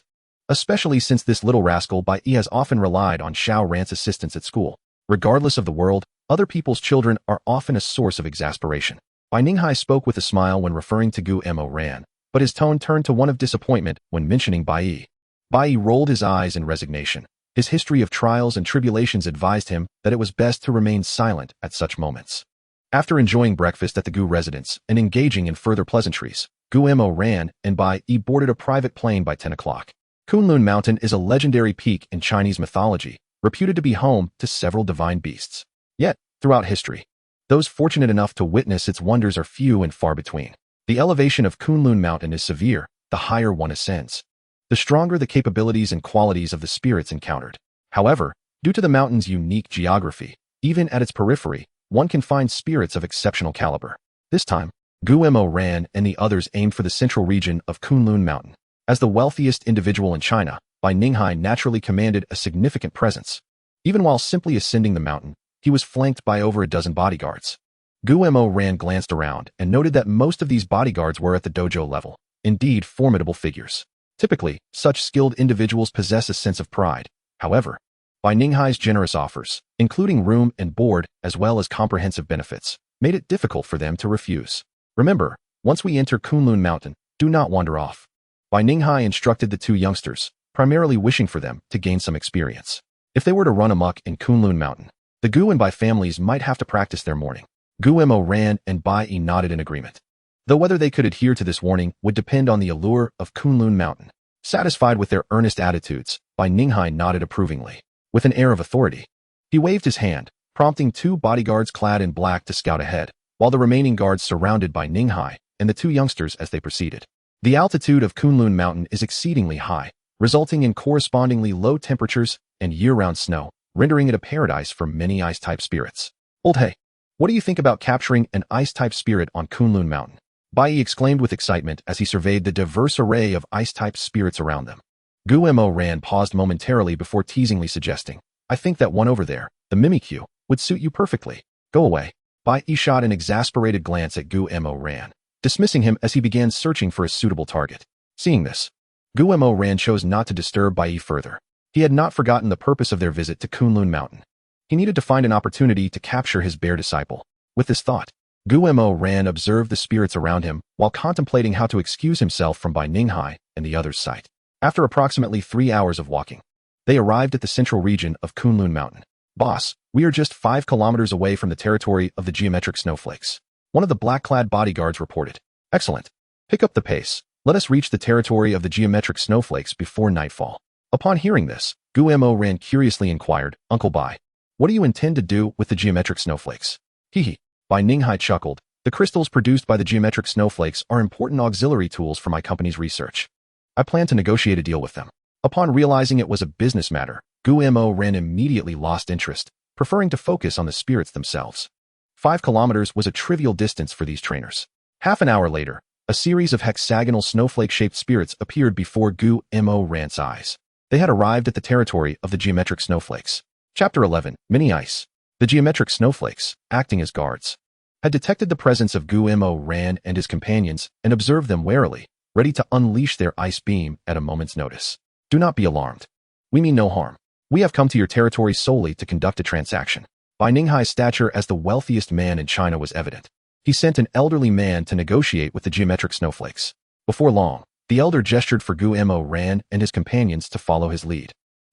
Especially since this little rascal Bai Yi has often relied on Xiaoran's assistance at school. Regardless of the world, other people's children are often a source of exasperation. Bai Ninghai spoke with a smile when referring to Guemo Ran, but his tone turned to one of disappointment when mentioning Bai Yi. Bai Yi rolled his eyes in resignation. His history of trials and tribulations advised him that it was best to remain silent at such moments. After enjoying breakfast at the Gu residence and engaging in further pleasantries, Guemo Ran and Bai Yi boarded a private plane by 10 o'clock. Kunlun Mountain is a legendary peak in Chinese mythology, reputed to be home to several divine beasts. Yet, throughout history, those fortunate enough to witness its wonders are few and far between. The elevation of Kunlun Mountain is severe, the higher one ascends, the stronger the capabilities and qualities of the spirits encountered. However, due to the mountain's unique geography, even at its periphery, one can find spirits of exceptional caliber. This time, Guemo Ran and the others aimed for the central region of Kunlun Mountain. As the wealthiest individual in China, Bai Ninghai naturally commanded a significant presence. Even while simply ascending the mountain, he was flanked by over a dozen bodyguards. Guemo Ran glanced around and noted that most of these bodyguards were at the dojo level, indeed formidable figures. Typically, such skilled individuals possess a sense of pride. However, Bai Ninghai's generous offers, including room and board as well as comprehensive benefits, made it difficult for them to refuse. Remember, once we enter Kunlun Mountain, do not wander off. Bai Ninghai instructed the two youngsters, primarily wishing for them to gain some experience. If they were to run amok in Kunlun Mountain, the Gu and Bai families might have to practice their mourning. Guemo Ran and Bai Yi nodded in agreement, though whether they could adhere to this warning would depend on the allure of Kunlun Mountain. Satisfied with their earnest attitudes, Bai Ninghai nodded approvingly. With an air of authority, he waved his hand, prompting 2 bodyguards clad in black to scout ahead, while the remaining guards surrounded Bai Ninghai and the 2 youngsters as they proceeded. The altitude of Kunlun Mountain is exceedingly high, resulting in correspondingly low temperatures and year-round snow, rendering it a paradise for many ice-type spirits. Old hey, what do you think about capturing an ice-type spirit on Kunlun Mountain? Bai exclaimed with excitement as he surveyed the diverse array of ice-type spirits around them. Guo Ran paused momentarily before teasingly suggesting, I think that one over there, the Mimikyu, would suit you perfectly. Go away. Bai shot an exasperated glance at Guo Ran, dismissing him as he began searching for a suitable target. Seeing this, Guo Ran chose not to disturb Bai further. He had not forgotten the purpose of their visit to Kunlun Mountain. He needed to find an opportunity to capture his bear disciple. With this thought, Guo Ran observed the spirits around him while contemplating how to excuse himself from Bai Ninghai and the others' sight. After approximately 3 hours of walking, they arrived at the central region of Kunlun Mountain. Boss, we are just 5 kilometers away from the territory of the geometric snowflakes. One of the black-clad bodyguards reported. Excellent. Pick up the pace. Let us reach the territory of the geometric snowflakes before nightfall. Upon hearing this, Guo Ran curiously inquired, Uncle Bai, what do you intend to do with the geometric snowflakes? Hee. Bai Ninghai chuckled. The crystals produced by the geometric snowflakes are important auxiliary tools for my company's research. I plan to negotiate a deal with them. Upon realizing it was a business matter, Guo Ran immediately lost interest, preferring to focus on the spirits themselves. 5 kilometers was a trivial distance for these trainers. Half an hour later, a series of hexagonal snowflake-shaped spirits appeared before Guo Ran's eyes. They had arrived at the territory of the geometric snowflakes. Chapter 11, Mini Ice. The geometric snowflakes, acting as guards, had detected the presence of Guo Ran and his companions and observed them warily, ready to unleash their ice beam at a moment's notice. Do not be alarmed. We mean no harm. We have come to your territory solely to conduct a transaction. Bai Ninghai's stature as the wealthiest man in China was evident. He sent an elderly man to negotiate with the geometric snowflakes. Before long, the elder gestured for Guo Ran and his companions to follow his lead.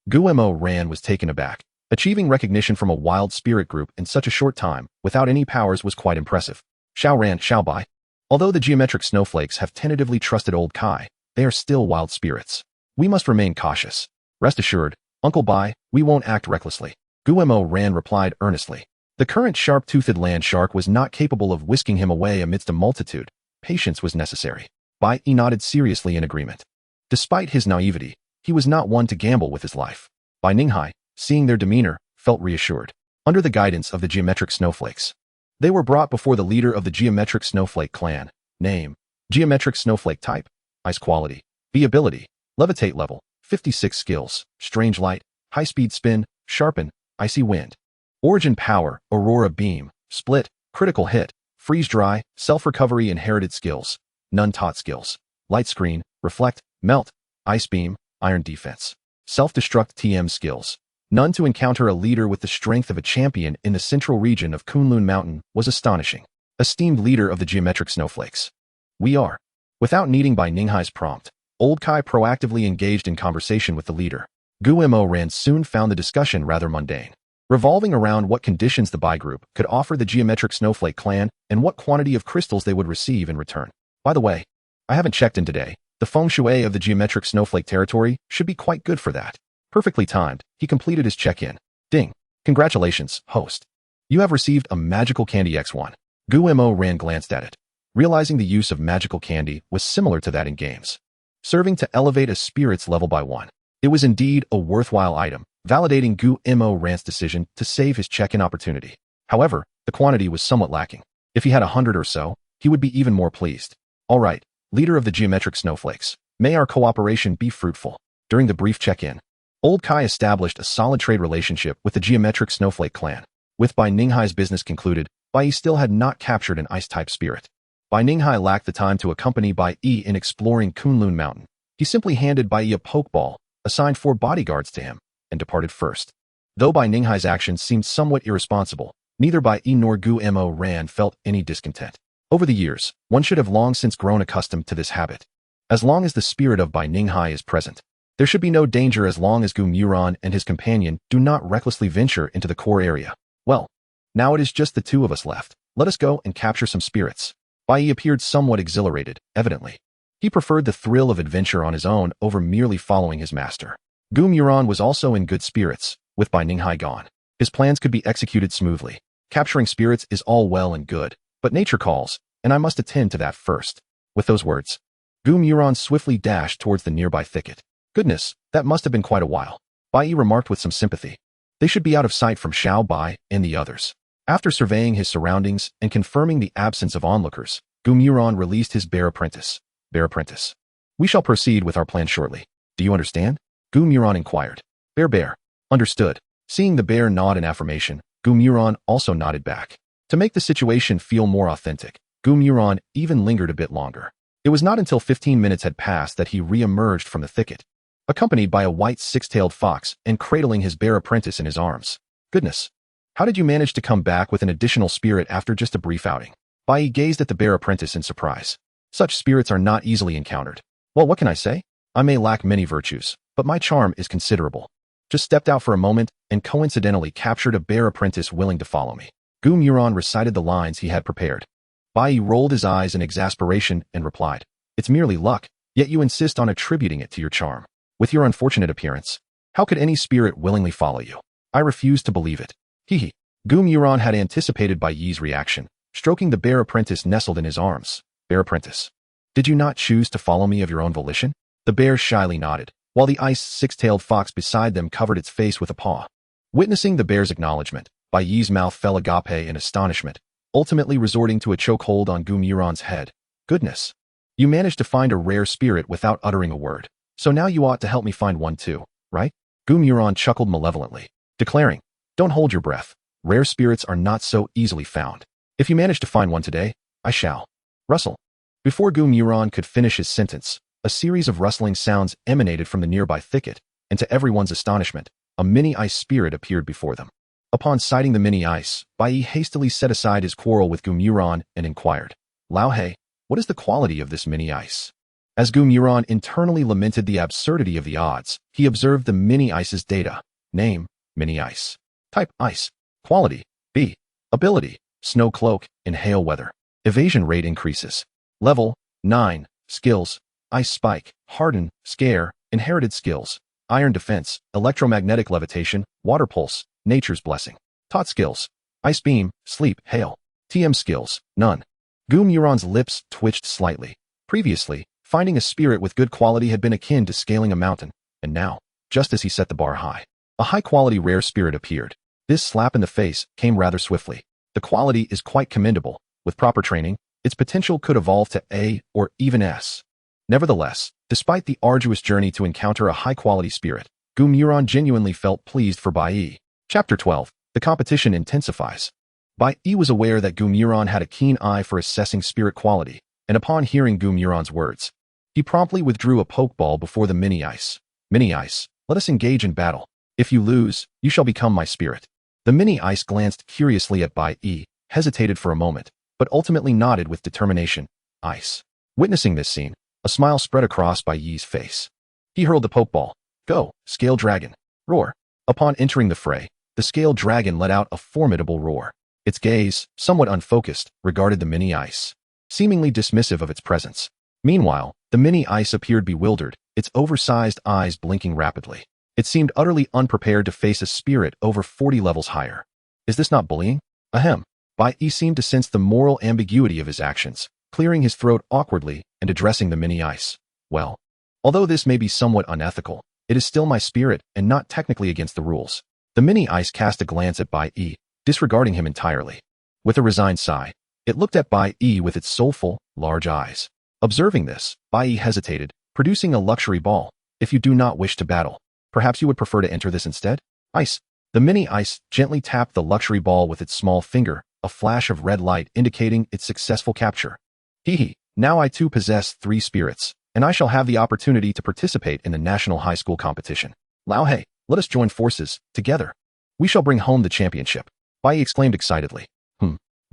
Guo Ran was taken aback. Achieving recognition from a wild spirit group in such a short time, without any powers, was quite impressive. Xiao Ran, Xiao Bai. Although the geometric snowflakes have tentatively trusted old Kai, they are still wild spirits. We must remain cautious. Rest assured, Uncle Bai, we won't act recklessly. Guo Ran replied earnestly. The current sharp-toothed land shark was not capable of whisking him away amidst a multitude. Patience was necessary. Bai nodded seriously in agreement. Despite his naivety, he was not one to gamble with his life. Bai Ninghai, seeing their demeanor, felt reassured. Under the guidance of the geometric snowflakes, they were brought before the leader of the geometric snowflake clan. Name: Geometric snowflake type, ice quality, B ability, levitate level, 56 skills, strange light, high-speed spin, sharpen, icy wind. Origin power, aurora beam, split, critical hit, freeze dry, self-recovery inherited skills, none taught skills, light screen, reflect, melt, ice beam, iron defense, self-destruct TM skills. None to encounter a leader with the strength of a champion in the central region of Kunlun Mountain was astonishing. Esteemed leader of the geometric snowflakes. We are. Without needing Bai Ninghai's prompt, old Kai proactively engaged in conversation with the leader. Guo Ran soon found the discussion rather mundane, revolving around what conditions the Bai group could offer the geometric snowflake clan and what quantity of crystals they would receive in return. By the way, I haven't checked in today. The feng shui of the geometric snowflake territory should be quite good for that. Perfectly timed, he completed his check-in. Ding. Congratulations, host. You have received a magical candy X1. Guo Ran glanced at it, realizing the use of magical candy was similar to that in games, serving to elevate a spirit's level by 1. It was indeed a worthwhile item, validating Guo Ran's decision to save his check-in opportunity. However, the quantity was somewhat lacking. If he had 100 or so, he would be even more pleased. All right, leader of the geometric snowflakes, may our cooperation be fruitful. During the brief check-in, old Kai established a solid trade relationship with the geometric snowflake clan. With Bai Ninghai's business concluded, Bai still had not captured an ice-type spirit. Bai Ninghai lacked the time to accompany Bai in exploring Kunlun Mountain. He simply handed Bai a pokeball, assigned 4 bodyguards to him, and departed first. Though Bai Ninghai's actions seemed somewhat irresponsible, neither Bai nor Guo Ran felt any discontent. Over the years, one should have long since grown accustomed to this habit. As long as the spirit of Bai Ninghai is present, there should be no danger as long as Gu Muran and his companion do not recklessly venture into the core area. Well, now it is just the 2 of us left. Let us go and capture some spirits. Bai appeared somewhat exhilarated, evidently. He preferred the thrill of adventure on his own over merely following his master. Gumuron was also in good spirits, with Bai Ninghai gone. His plans could be executed smoothly. Capturing spirits is all well and good, but nature calls, and I must attend to that first. With those words, Gumuron swiftly dashed towards the nearby thicket. Goodness, that must have been quite a while. Bai Yi remarked with some sympathy. They should be out of sight from Xiao Bai and the others. After surveying his surroundings and confirming the absence of onlookers, Gumuron released his bear apprentice. Bear apprentice. We shall proceed with our plan shortly. Do you understand? Gumuron inquired. Bear. Understood. Seeing the bear nod in affirmation, Gumuron also nodded back. To make the situation feel more authentic, Gumuron even lingered a bit longer. It was not until 15 minutes had passed that he re-emerged from the thicket, accompanied by a white six-tailed fox and cradling his bear apprentice in his arms. Goodness! How did you manage to come back with an additional spirit after just a brief outing? Bai Yi gazed at the bear apprentice in surprise. Such spirits are not easily encountered. Well, what can I say? I may lack many virtues, but my charm is considerable. Just stepped out for a moment and coincidentally captured a bear apprentice willing to follow me. Gumuron recited the lines he had prepared. Bai Yi rolled his eyes in exasperation and replied, It's merely luck, yet you insist on attributing it to your charm. With your unfortunate appearance, how could any spirit willingly follow you? I refuse to believe it. Hee. Gumuron had anticipated Bai Yi's reaction, stroking the bear apprentice nestled in his arms. Bear apprentice. Did you not choose to follow me of your own volition? The bear shyly nodded, while the ice six-tailed fox beside them covered its face with a paw. Witnessing the bear's acknowledgement, Bai Yi's mouth fell agape in astonishment, ultimately resorting to a chokehold on Gumuron's head. Goodness. You managed to find a rare spirit without uttering a word, so now you ought to help me find one too, right? Gumuron chuckled malevolently, declaring, Don't hold your breath. Rare spirits are not so easily found. If you manage to find one today, I shall. Rustle. Before Gumuron could finish his sentence, a series of rustling sounds emanated from the nearby thicket, and to everyone's astonishment, a mini-ice spirit appeared before them. Upon sighting the mini-ice, Bai Yi hastily set aside his quarrel with Gumuron and inquired, Lao He, what is the quality of this mini-ice? As Gumuron internally lamented the absurdity of the odds, he observed the mini-ice's data. Name, mini-ice. Type, ice. Quality, B. Ability, snow cloak, in hail weather. Evasion rate increases. Level, 9. Skills, ice spike, harden, scare, inherited skills, iron defense, electromagnetic levitation, water pulse, nature's blessing. Taught skills, ice beam, sleep, hail. TM skills, none. Gumuron's lips twitched slightly. Previously, finding a spirit with good quality had been akin to scaling a mountain, and now, just as he set the bar high, a high-quality rare spirit appeared. This slap in the face came rather swiftly. The quality is quite commendable. With proper training, its potential could evolve to A or even S. Nevertheless, despite the arduous journey to encounter a high-quality spirit, Gumuron genuinely felt pleased for Bai Yi. Chapter 12. The competition intensifies. Bai Yi was aware that Gumuron had a keen eye for assessing spirit quality, and upon hearing Gumuron's words, he promptly withdrew a pokeball before the mini-ice. Mini-ice, let us engage in battle. If you lose, you shall become my spirit. The mini-ice glanced curiously at Bai Yi, hesitated for a moment, but ultimately nodded with determination. Ice. Witnessing this scene, a smile spread across Bai Yi's face. He hurled the pokeball. Go, Scale Dragon. Roar. Upon entering the fray, the Scale Dragon let out a formidable roar. Its gaze, somewhat unfocused, regarded the mini-ice, seemingly dismissive of its presence. Meanwhile, the mini-ice appeared bewildered, its oversized eyes blinking rapidly. It seemed utterly unprepared to face a spirit over 40 levels higher. Is this not bullying? Ahem. Bai Yi seemed to sense the moral ambiguity of his actions, clearing his throat awkwardly and addressing the mini-ice. Well, although this may be somewhat unethical, it is still my spirit and not technically against the rules. The mini-ice cast a glance at Bai Yi, disregarding him entirely. With a resigned sigh, it looked at Bai Yi with its soulful, large eyes. Observing this, Bai Yi hesitated, producing a luxury ball. If you do not wish to battle, perhaps you would prefer to enter this instead? Ice. The mini-ice gently tapped the luxury ball with its small finger, a flash of red light indicating its successful capture. Hee. Now I too possess 3 spirits, and I shall have the opportunity to participate in the national high school competition. Lao He, let us join forces, together. We shall bring home the championship. Bai Yi exclaimed excitedly.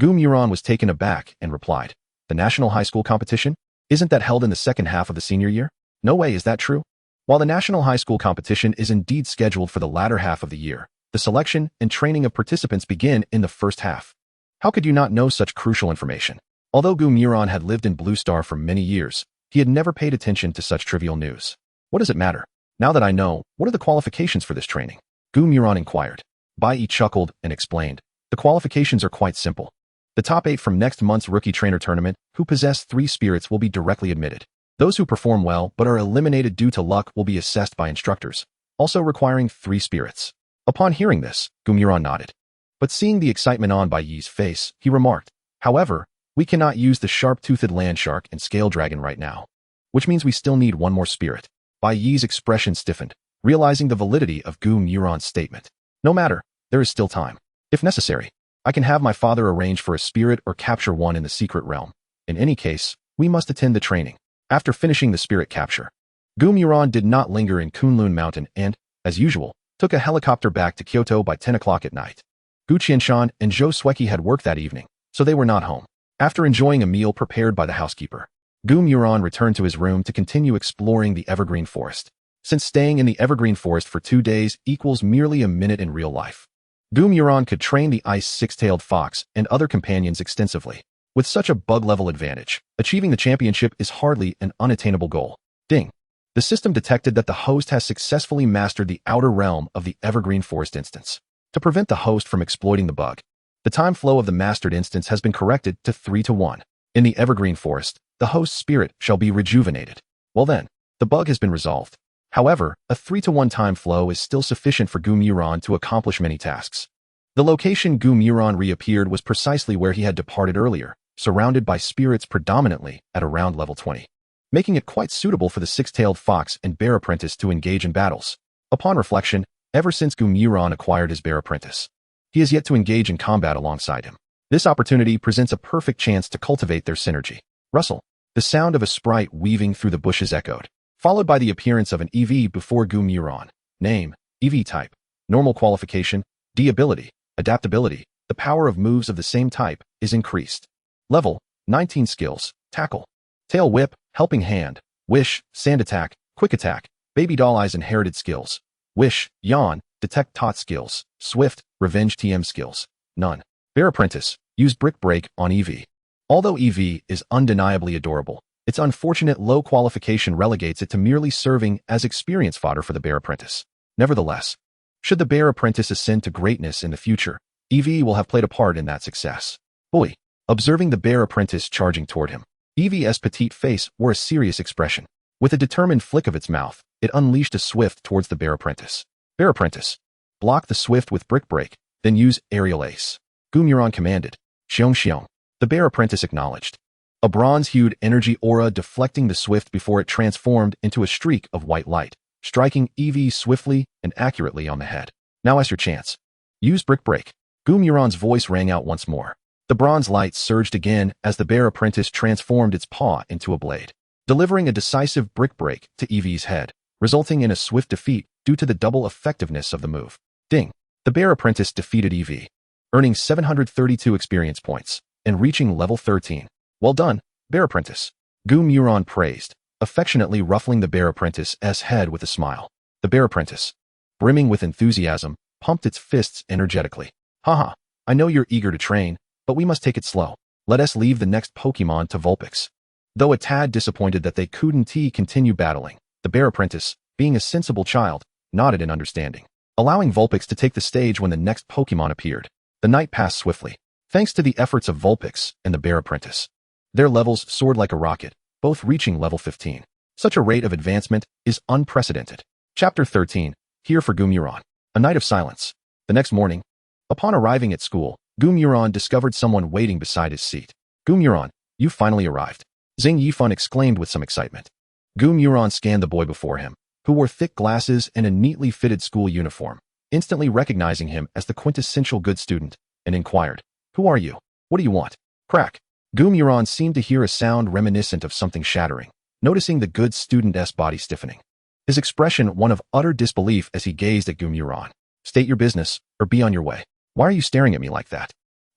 Gumuron was taken aback and replied, The national high school competition? Isn't that held in the second half of the senior year? No way, is that true? While the national high school competition is indeed scheduled for the latter half of the year, the selection and training of participants begin in the first half. How could you not know such crucial information? Although Gumuron had lived in Blue Star for many years, He had never paid attention to such trivial news. What does it matter? Now that I know, what are the qualifications for this training? Gu Muron inquired. Bai Yi chuckled and explained. The qualifications are quite simple. The top 8 from next month's rookie trainer tournament who possess 3 spirits will be directly admitted. Those who perform well but are eliminated due to luck will be assessed by instructors, also requiring 3 spirits. Upon hearing this, Gu Muron nodded. But seeing the excitement on Bai Yi's face, he remarked, however, we cannot use the sharp-toothed land shark and scale dragon right now, which means we still need 1 more spirit. Bai Yi's expression stiffened, realizing the validity of Gu Muron's statement. No matter, there is still time. If necessary, I can have my father arrange for a spirit or capture one in the secret realm. In any case, we must attend the training. After finishing the spirit capture, Gu Muron did not linger in Kunlun Mountain and, as usual, took a helicopter back to Kyoto by 10 o'clock at night. Gu Qianshan and Zhou Sueki had work that evening, so they were not home. After enjoying a meal prepared by the housekeeper, Gu Muron returned to his room to continue exploring the evergreen forest. Since staying in the evergreen forest for 2 days equals merely a minute in real life, Gu Muron could train the ice six-tailed fox and other companions extensively. With such a bug-level advantage, achieving the championship is hardly an unattainable goal. Ding! The system detected that the host has successfully mastered the outer realm of the evergreen forest instance. To prevent the host from exploiting the bug, the time flow of the mastered instance has been corrected to 3-to-1. In the evergreen forest, the host's spirit shall be rejuvenated. Well then, the bug has been resolved. However, a 3-to-1 time flow is still sufficient for Gu Muron to accomplish many tasks. The location Gu Muron reappeared was precisely where he had departed earlier, surrounded by spirits predominantly at around level 20, making it quite suitable for the six-tailed fox and bear apprentice to engage in battles. Upon reflection, ever since Gu Muron acquired his bear apprentice, he has yet to engage in combat alongside him. This opportunity presents a perfect chance to cultivate their synergy. Rustle. The sound of a sprite weaving through the bushes echoed, followed by the appearance of an EV before Gu Muron. Name, EV type. Normal qualification, D ability, adaptability. The power of moves of the same type is increased. Level, 19 skills, tackle, tail whip, helping hand, wish, sand attack, quick attack, baby doll eyes inherited skills, wish, yawn, detect tot skills, swift, revenge TM skills, none. Bear apprentice, use brick break on EV. Although EV is undeniably adorable, its unfortunate low qualification relegates it to merely serving as experience fodder for the bear apprentice. Nevertheless, should the bear apprentice ascend to greatness in the future, EV will have played a part in that success. Boy. Observing the bear apprentice charging toward him, EV's petite face wore a serious expression. With a determined flick of its mouth, it unleashed a swift towards the bear apprentice. Bear apprentice, block the swift with brick break, then use aerial ace. Gu Muron commanded. Xiong xiong. The bear apprentice acknowledged. A bronze-hued energy aura deflecting the swift before it transformed into a streak of white light, striking EV swiftly and accurately on the head. Now is your chance. Use brick break. Gu Muron's voice rang out once more. The bronze light surged again as the bear apprentice transformed its paw into a blade, delivering a decisive brick break to EV's head, resulting in a swift defeat due to the double effectiveness of the move. Ding! The bear apprentice defeated EV, earning 732 experience points and reaching level 13. Well done, bear apprentice. Gu Muron praised, affectionately ruffling the bear apprentice's head with a smile. The bear apprentice, brimming with enthusiasm, pumped its fists energetically. Haha, I know you're eager to train, but we must take it slow. Let us leave the next Pokemon to Vulpix. Though a tad disappointed that they couldn't continue battling, the bear apprentice, being a sensible child, nodded in understanding, allowing Vulpix to take the stage when the next Pokemon appeared. The night passed swiftly, thanks to the efforts of Vulpix and the bear apprentice. Their levels soared like a rocket, both reaching level 15. Such a rate of advancement is unprecedented. Chapter 13, Here for Gu Muron. A night of silence. The next morning, upon arriving at school, Gu Muron discovered someone waiting beside his seat. Gu Muron, you finally arrived. Zheng Yifan exclaimed with some excitement. Gu Muron scanned the boy before him, who wore thick glasses and a neatly fitted school uniform, instantly recognizing him as the quintessential good student, and inquired, Who are you? What do you want? Crack. Gu Muron seemed to hear a sound reminiscent of something shattering, noticing the good student's body stiffening. His expression one of utter disbelief as he gazed at Gu Muron. State your business, or be on your way. Why are you staring at me like that?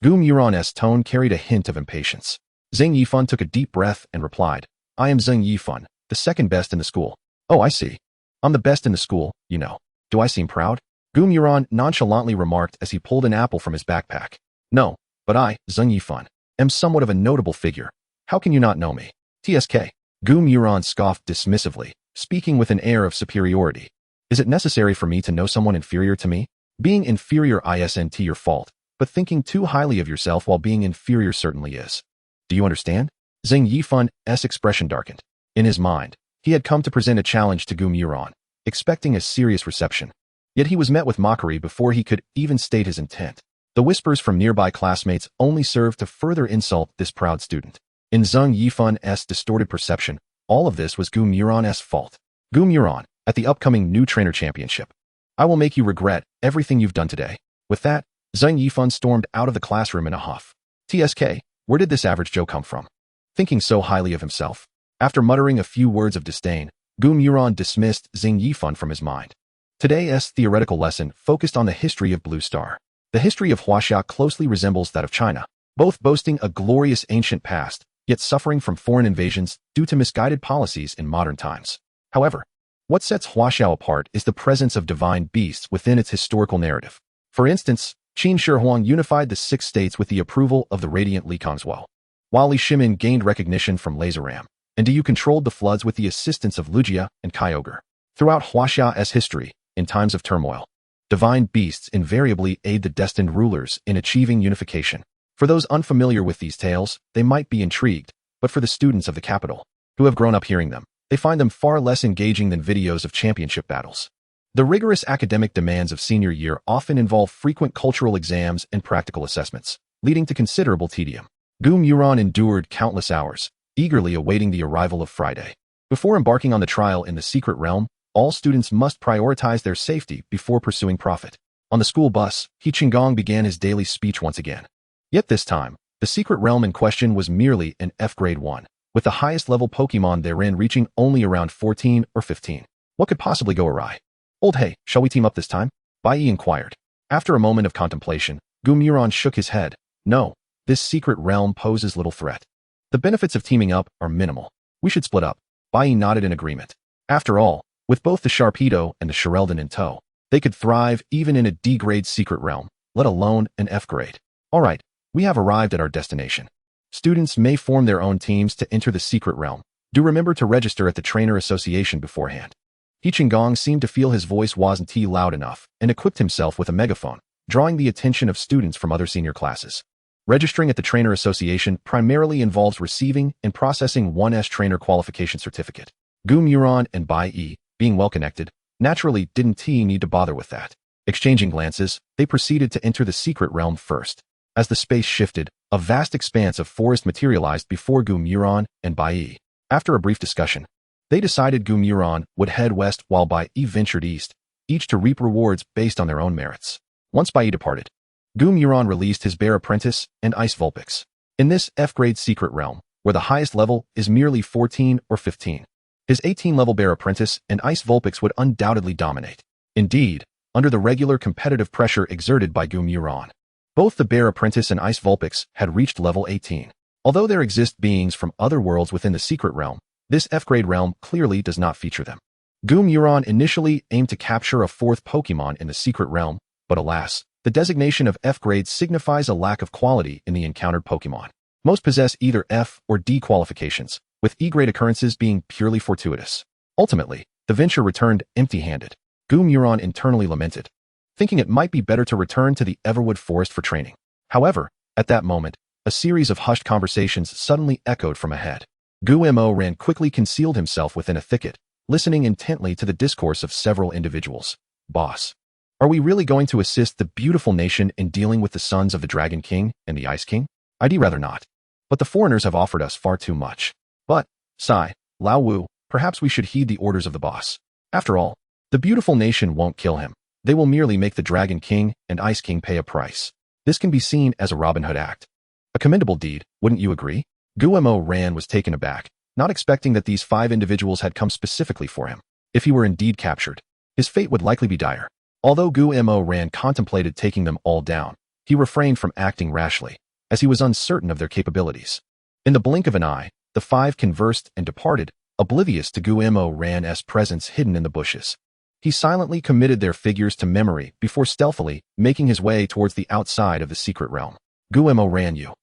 Gu Muron's tone carried a hint of impatience. Zheng Yifan took a deep breath and replied, I am Zheng Yifan, the second best in the school. Oh, I see. I'm the best in the school, you know. Do I seem proud? Gu Muron nonchalantly remarked as he pulled an apple from his backpack. No, but I, Zheng Yifan, am somewhat of a notable figure. How can you not know me? TSK. Gu Muron scoffed dismissively, speaking with an air of superiority. Is it necessary for me to know someone inferior to me? Being inferior isn't your fault, but thinking too highly of yourself while being inferior certainly is. Do you understand? Zhang Yifun's expression darkened. In his mind, he had come to present a challenge to Gu Muron, expecting a serious reception. Yet he was met with mockery before he could even state his intent. The whispers from nearby classmates only served to further insult this proud student. In Zhang Yifun's distorted perception, all of this was Gu Muron's fault. Gu Muron, at the upcoming new trainer championship, I will make you regret everything you've done today. With that, Zhang Yifun stormed out of the classroom in a huff. TSK, where did this average Joe come from? Thinking so highly of himself. After muttering a few words of disdain, Gu Muron dismissed Zhang Yifun from his mind. Today's theoretical lesson focused on the history of Blue Star. The history of Huaxia closely resembles that of China, both boasting a glorious ancient past, yet suffering from foreign invasions due to misguided policies in modern times. However, what sets Huaxia apart is the presence of divine beasts within its historical narrative. For instance, Qin Shi Huang unified the 6 states with the approval of the radiant Li Kongzuo, while Li Shimin gained recognition from Laseram, and Du controlled the floods with the assistance of Lujia and Kyogre. Throughout Huaxia's history, in times of turmoil, divine beasts invariably aid the destined rulers in achieving unification. For those unfamiliar with these tales, they might be intrigued, but for the students of the capital, who have grown up hearing them, they find them far less engaging than videos of championship battles. The rigorous academic demands of senior year often involve frequent cultural exams and practical assessments, leading to considerable tedium. Gu Muron endured countless hours, eagerly awaiting the arrival of Friday. Before embarking on the trial in the secret realm, all students must prioritize their safety before pursuing profit. On the school bus, He Qinggong began his daily speech once again. Yet this time, the secret realm in question was merely an F-grade 1, with the highest level Pokémon therein reaching only around 14 or 15. What could possibly go awry? Old hey, shall we team up this time? Bai Yi inquired. After a moment of contemplation, Gu Muron shook his head. No, this secret realm poses little threat. The benefits of teaming up are minimal. We should split up. Bai Yi nodded in agreement. After all, with both the Sharpedo and the Sherelden in tow, they could thrive even in a D-grade secret realm, let alone an F-grade. Alright, we have arrived at our destination. Students may form their own teams to enter the secret realm. Do remember to register at the Trainer Association beforehand. He Qinggong seemed to feel his voice wasn't loud enough and equipped himself with a megaphone, drawing the attention of students from other senior classes. Registering at the Trainer Association primarily involves receiving and processing one's trainer qualification certificate. Gu Muron and Bai Yi, being well-connected, naturally didn't need to bother with that. Exchanging glances, they proceeded to enter the secret realm first. As the space shifted, a vast expanse of forest materialized before Gu Muron and Bai Yi. After a brief discussion, they decided Gu Muron would head west while Bai Yi ventured east, each to reap rewards based on their own merits. Once Bai Yi departed, Gu Muron released his Bear Apprentice and Ice Vulpix. In this F-grade secret realm, where the highest level is merely 14 or 15, his 18-level Bear Apprentice and Ice Vulpix would undoubtedly dominate. Indeed, under the regular competitive pressure exerted by Gu Muron, both the Bear Apprentice and Ice Vulpix had reached level 18. Although there exist beings from other worlds within the secret realm, this F-grade realm clearly does not feature them. Gu Muron initially aimed to capture a 4th Pokémon in the secret realm, but alas, the designation of F-grade signifies a lack of quality in the encountered Pokémon. Most possess either F or D qualifications, with E-grade occurrences being purely fortuitous. Ultimately, the venture returned empty-handed. Gu Muron internally lamented, thinking it might be better to return to the Everwood Forest for training. However, at that moment, a series of hushed conversations suddenly echoed from ahead. Gu Mo ran quickly concealed himself within a thicket, listening intently to the discourse of several individuals. Boss, are we really going to assist the beautiful nation in dealing with the sons of the Dragon King and the Ice King? I'd rather not. But the foreigners have offered us far too much. But, Sai, Lao Wu, perhaps we should heed the orders of the boss. After all, the beautiful nation won't kill him. They will merely make the Dragon King and Ice King pay a price. This can be seen as a Robin Hood act. A commendable deed, wouldn't you agree? Gu Mo Ran was taken aback, not expecting that these 5 individuals had come specifically for him. If he were indeed captured, his fate would likely be dire. Although Gu Mo Ran contemplated taking them all down, he refrained from acting rashly, as he was uncertain of their capabilities. In the blink of an eye, the 5 conversed and departed, oblivious to Gu Mo Ran's presence hidden in the bushes. He silently committed their figures to memory before stealthily making his way towards the outside of the secret realm. Gu Mo Ran, you.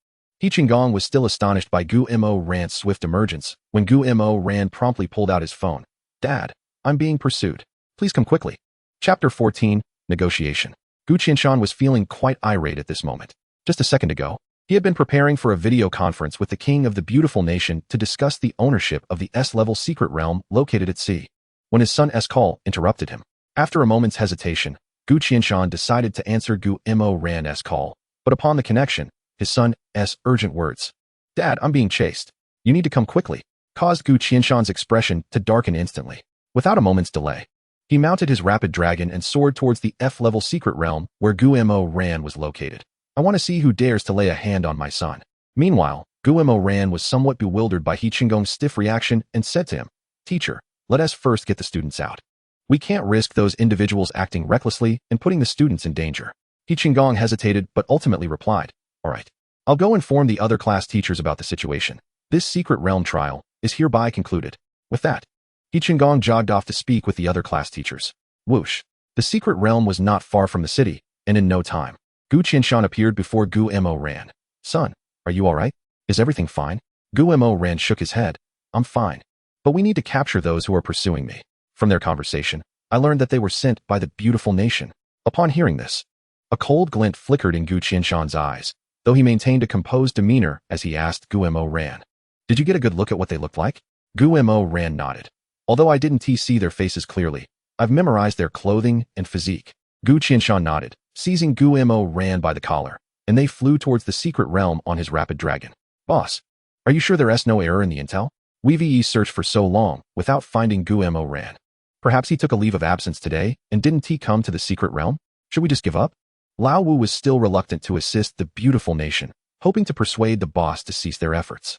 He Qinggong was still astonished by Gu Mo Ran's swift emergence when Gu Mo Ran promptly pulled out his phone. Dad, I'm being pursued. Please come quickly. Chapter 14, Negotiation. Gu Qianshan was feeling quite irate at this moment. Just a second ago, he had been preparing for a video conference with the king of the beautiful nation to discuss the ownership of the S-level secret realm located at sea, when his son's call interrupted him. After a moment's hesitation, Gu Qianshan decided to answer Gu Mo Ran's call, but upon the connection, his son's urgent words, "Dad, I'm being chased. You need to come quickly," caused Gu Qianshan's expression to darken instantly. Without a moment's delay, he mounted his rapid dragon and soared towards the F-level secret realm where Gu Mo Ran was located. "I want to see who dares to lay a hand on my son." Meanwhile, Gu Mo Ran was somewhat bewildered by He Qinggong's stiff reaction and said to him, "Teacher, let us first get the students out. We can't risk those individuals acting recklessly and putting the students in danger." He Qinggong hesitated but ultimately replied, "All right. I'll go inform the other class teachers about the situation. This secret realm trial is hereby concluded." With that, He Qinggong jogged off to speak with the other class teachers. Whoosh. The secret realm was not far from the city, and in no time, Gu Qianshan appeared before Gu Mo Ran. "Son, are you all right? Is everything fine?" Gu Mo Ran shook his head. "I'm fine. But we need to capture those who are pursuing me." From their conversation, I learned that they were sent by the beautiful nation. Upon hearing this, a cold glint flickered in Gu Qianshan's eyes, though he maintained a composed demeanor as he asked Gu Mo Ran, "Did you get a good look at what they looked like?" Gu Mo Ran nodded. "Although I didn't see their faces clearly, I've memorized their clothing and physique." Gu Qianshan nodded, seizing Gu Mo Ran by the collar, and they flew towards the secret realm on his rapid dragon. "Boss, are you sure there's no error in the intel? We've searched for so long without finding Gu Mo Ran. Perhaps he took a leave of absence today and didn't he come to the secret realm? Should we just give up?" Lao Wu was still reluctant to assist the beautiful nation, hoping to persuade the boss to cease their efforts.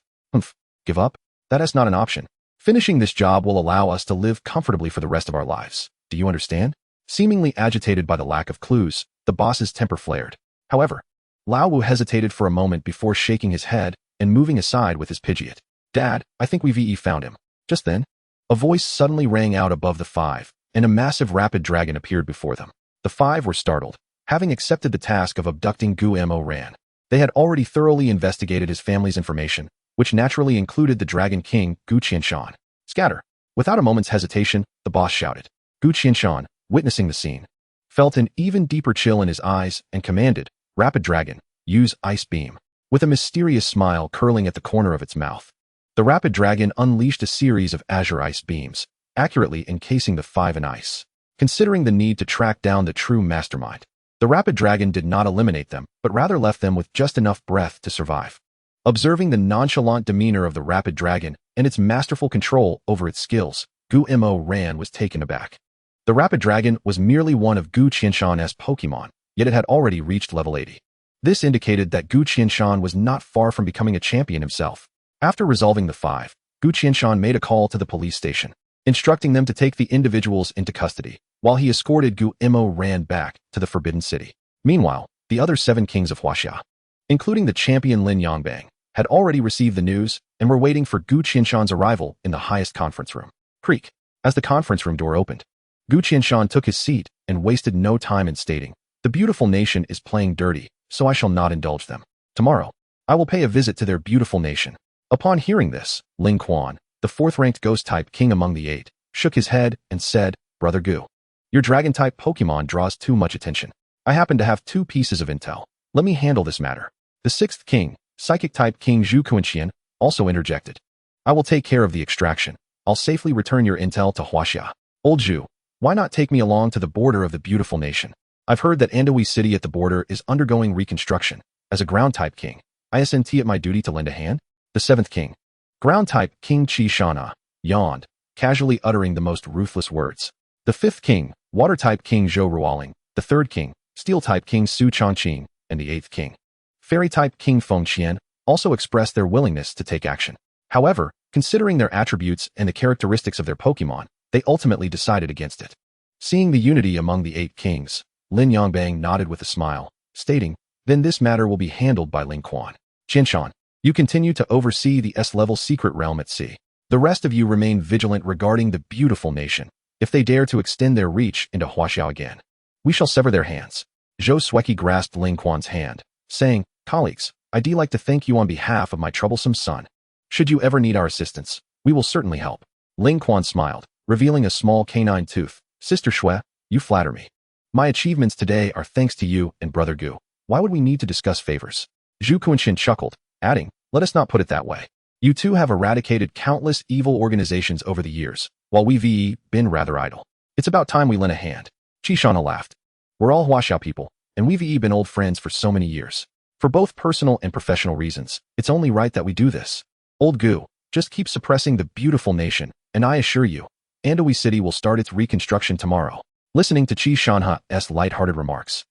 Give up? That is not an option. Finishing this job will allow us to live comfortably for the rest of our lives. Do you understand? Seemingly agitated by the lack of clues, the boss's temper flared. However, Lao Wu hesitated for a moment before shaking his head and moving aside with his Pidgeot. "Dad, I think we've found him." Just then, a voice suddenly rang out above the five, and a massive rapid dragon appeared before them. The five were startled, having accepted the task of abducting Gu Mo Ran. They had already thoroughly investigated his family's information, which naturally included the Dragon King, Gu Qianshan. "Scatter!" Without a moment's hesitation, the boss shouted. Gu Qianshan, witnessing the scene, felt an even deeper chill in his eyes and commanded, "Rapid Dragon, use Ice Beam." With a mysterious smile curling at the corner of its mouth, the Rapid Dragon unleashed a series of azure ice beams, accurately encasing the five in ice. Considering the need to track down the true mastermind, the Rapid Dragon did not eliminate them, but rather left them with just enough breath to survive. Observing the nonchalant demeanor of the Rapid Dragon and its masterful control over its skills, Gu Mo Ran was taken aback. The Rapid Dragon was merely one of Gu Qianshan's Pokémon, yet it had already reached level 80. This indicated that Gu Qianshan was not far from becoming a champion himself. After resolving the five, Gu Qianshan made a call to the police station, instructing them to take the individuals into custody, while he escorted Gu Mo Ran back to the Forbidden City. Meanwhile, the other 7 kings of Huaxia, including the champion Lin Yongbang, had already received the news and were waiting for Gu Qianshan's arrival in the highest conference room. Creak. As the conference room door opened, Gu Qianshan took his seat and wasted no time in stating, "The beautiful nation is playing dirty, so I shall not indulge them. Tomorrow, I will pay a visit to their beautiful nation." Upon hearing this, Ling Quan, the 4th-ranked ghost-type king among the 8, shook his head and said, "Brother Gu, your dragon-type Pokémon draws too much attention. I happen to have 2 pieces of intel. Let me handle this matter." The 6th king, Psychic-type King Zhu Quinqian, also interjected. "I will take care of the extraction. I'll safely return your intel to Huaxia." "Old Zhu, why not take me along to the border of the beautiful nation? I've heard that Andahui City at the border is undergoing reconstruction. As a ground-type king, I isn't it my duty to lend a hand?" The 7th king, ground-type King Qi Shana, yawned, casually uttering the most ruthless words. The 5th king, water-type King Zhou Ruoling, the 3rd king, steel-type King Su Changqing, and the 8th king, fairy-type King Feng Qian, also expressed their willingness to take action. However, considering their attributes and the characteristics of their Pokémon, they ultimately decided against it. Seeing the unity among the 8 kings, Lin Yongbang nodded with a smile, stating, "Then this matter will be handled by Ling Quan. Qianshan, you continue to oversee the S-level secret realm at sea. The rest of you remain vigilant regarding the beautiful nation. If they dare to extend their reach into Huaxiao again, we shall sever their hands." Zhou Sueki grasped Ling Quan's hand, saying, "Colleagues, I'd like to thank you on behalf of my troublesome son. Should you ever need our assistance, we will certainly help. Ling Quan smiled, revealing a small canine tooth. Sister Shui, you flatter me. My achievements today are thanks to you and Brother Gu. Why would we need to discuss favors? Zhu Kunshin chuckled, adding, let us not put it that way. You two have eradicated countless evil organizations over the years, while we've been rather idle. It's about time we lent a hand. Qishana laughed. We're all Huaxiao people, and we've been old friends for so many years. For both personal and professional reasons, it's only right that we do this. Old Gu, just keep suppressing the beautiful nation, and I assure you, Andahui City will start its reconstruction tomorrow. Listening to Qi Shanha's light-hearted remarks,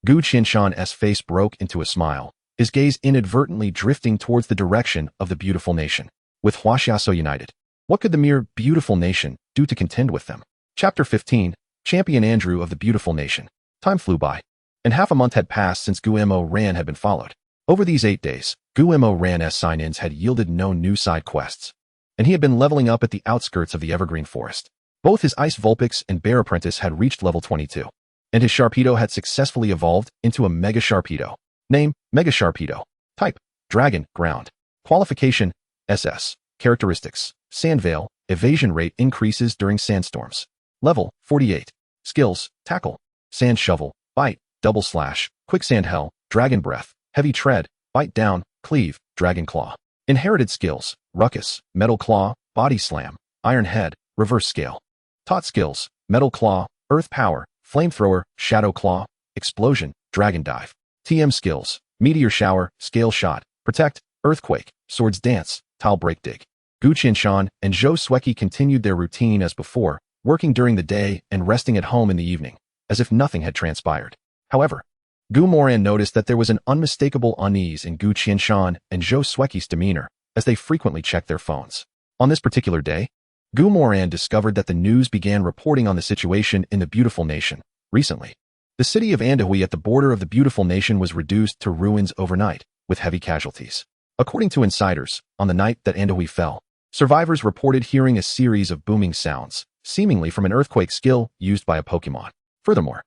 Gu Qianshan's face broke into a smile, his gaze inadvertently drifting towards the direction of the beautiful nation. With Huaxia so united, what could the mere beautiful nation do to contend with them? Chapter 15, Champion Andrew of the Beautiful Nation. Time flew by, and half a month had passed since Guimo Ran had been followed. Over these 8 days, Guimo Ran's sign-ins had yielded no new side quests, and he had been leveling up at the outskirts of the Evergreen Forest. Both his Ice Vulpix and Bear Apprentice had reached level 22, and his Sharpedo had successfully evolved into a Mega Sharpedo. Name, Mega Sharpedo. Type, Dragon, Ground. Qualification, SS. Characteristics, Sandveil, evasion rate increases during sandstorms. Level, 48. Skills, Tackle, Sand Shovel, Bite, Double Slash, Quicksand Hell, Dragon Breath, Heavy Tread, Bite Down, Cleave, Dragon Claw. Inherited skills, Ruckus, Metal Claw, Body Slam, Iron Head, Reverse Scale. Taught skills, Metal Claw, Earth Power, Flamethrower, Shadow Claw, Explosion, Dragon Dive. TM skills, Meteor Shower, Scale Shot, Protect, Earthquake, Swords Dance, Tile Break Dig. Gu Qianshan and Zhou Sueki continued their routine as before, working during the day and resting at home in the evening, as if nothing had transpired. However, Gu Moran noticed that there was an unmistakable unease in Gu Qianshan and Zhou Sueki's demeanor as they frequently checked their phones. On this particular day, Gu Moran discovered that the news began reporting on the situation in the beautiful nation. Recently, the city of Andahui at the border of the beautiful nation was reduced to ruins overnight, with heavy casualties. According to insiders, on the night that Andahui fell, survivors reported hearing a series of booming sounds, seemingly from an earthquake skill used by a Pokémon. Furthermore,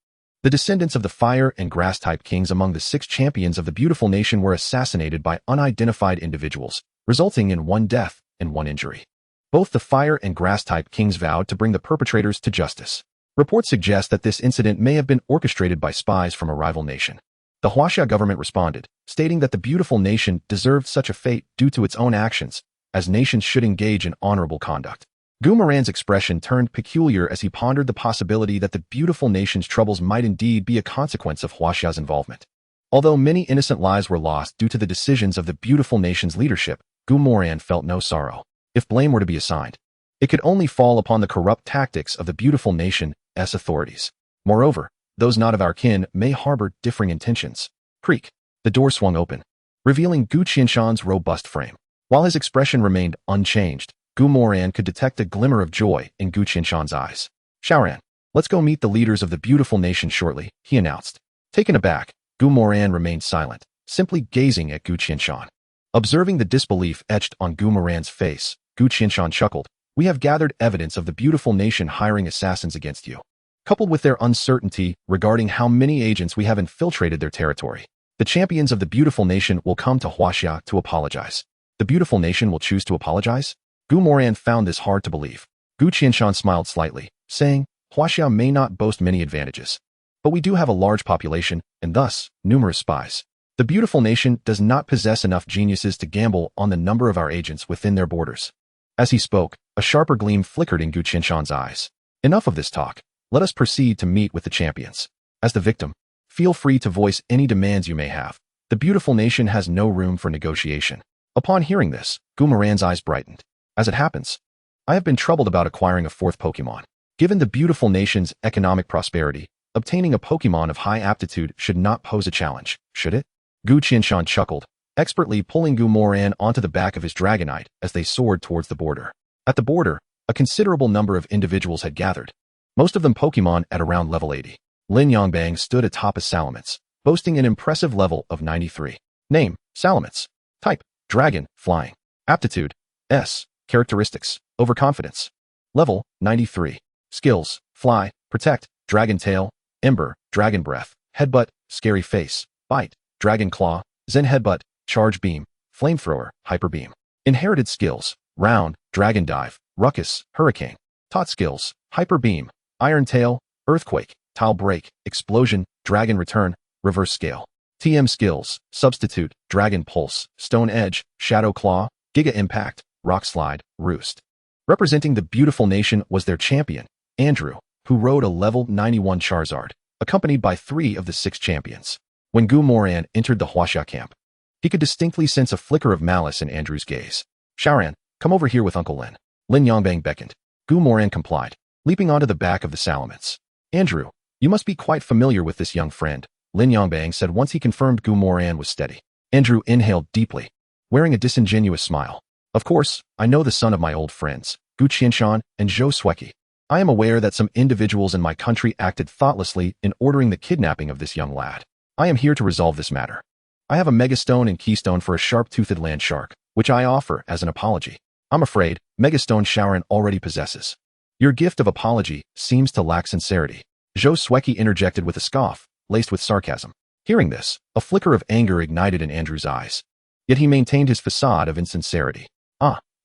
the descendants of the fire and grass-type kings among the 6 champions of the beautiful nation were assassinated by unidentified individuals, resulting in 1 death and 1 injury. Both the fire and grass-type kings vowed to bring the perpetrators to justice. Reports suggest that this incident may have been orchestrated by spies from a rival nation. The Huaxia government responded, stating that the beautiful nation deserved such a fate due to its own actions, as nations should engage in honorable conduct. Gu Moran's expression turned peculiar as he pondered the possibility that the beautiful nation's troubles might indeed be a consequence of Huaxia's involvement. Although many innocent lives were lost due to the decisions of the beautiful nation's leadership, Gu Moran felt no sorrow. If blame were to be assigned, it could only fall upon the corrupt tactics of the beautiful nation's authorities. Moreover, those not of our kin may harbor differing intentions. Creak. The door swung open, revealing Gu Qianshan's robust frame. While his expression remained unchanged, Gu Moran could detect a glimmer of joy in Gu Qianshan's eyes. Xiaoran, let's go meet the leaders of the beautiful nation shortly, he announced. Taken aback, Gu Moran remained silent, simply gazing at Gu Qianshan. Observing the disbelief etched on Gu Moran's face, Gu Qianshan chuckled. We have gathered evidence of the beautiful nation hiring assassins against you. Coupled with their uncertainty regarding how many agents we have infiltrated their territory, the champions of the beautiful nation will come to Huaxia to apologize. The beautiful nation will choose to apologize? Gu Moran found this hard to believe. Gu Qianshan smiled slightly, saying, Huaxia may not boast many advantages, but we do have a large population, and thus, numerous spies. The beautiful nation does not possess enough geniuses to gamble on the number of our agents within their borders. As he spoke, a sharper gleam flickered in Gu Qianshan's eyes. Enough of this talk. Let us proceed to meet with the champions. As the victim, feel free to voice any demands you may have. The beautiful nation has no room for negotiation. Upon hearing this, Gu Moran's eyes brightened. As it happens, I have been troubled about acquiring a 4th Pokémon. Given the beautiful nation's economic prosperity, obtaining a Pokémon of high aptitude should not pose a challenge, should it? Gu Qianshan chuckled, expertly pulling Gu Moran onto the back of his Dragonite as they soared towards the border. At the border, a considerable number of individuals had gathered, most of them Pokémon at around level 80. Lin Yongbang stood atop a Salamence, boasting an impressive level of 93. Name, Salamence. Type, Dragon, Flying. Aptitude, S. Characteristics, Overconfidence. Level, 93. Skills, Fly, Protect, Dragon Tail, Ember, Dragon Breath, Headbutt, Scary Face, Bite, Dragon Claw, Zen Headbutt, charge beam, flamethrower, hyper beam. Inherited skills, round, dragon dive, ruckus, hurricane. Taught skills, hyper beam, iron tail, earthquake, tile break, explosion, dragon return, reverse scale. TM skills, substitute, dragon pulse, stone edge, shadow claw, giga impact, rock slide, roost. Representing the beautiful nation was their champion, Andrew, who rode a level 91 Charizard, accompanied by 3 of the 6 champions. When Gu Moran entered the Huaxia camp, he could distinctly sense a flicker of malice in Andrew's gaze. Xiaoran, come over here with Uncle Lin. Lin Yongbang beckoned. Gu Moran complied, leaping onto the back of the Salamence. Andrew, you must be quite familiar with this young friend, Lin Yongbang said once he confirmed Gu Moran was steady. Andrew inhaled deeply, wearing a disingenuous smile. Of course, I know the son of my old friends, Gu Qianshan and Zhou Sueki. I am aware that some individuals in my country acted thoughtlessly in ordering the kidnapping of this young lad. I am here to resolve this matter. I have a megastone and keystone for a sharp-toothed land shark, which I offer as an apology. I'm afraid megastone Xiaoran already possesses. Your gift of apology seems to lack sincerity. Zhou Sueki interjected with a scoff, laced with sarcasm. Hearing this, a flicker of anger ignited in Andrew's eyes. Yet he maintained his facade of insincerity.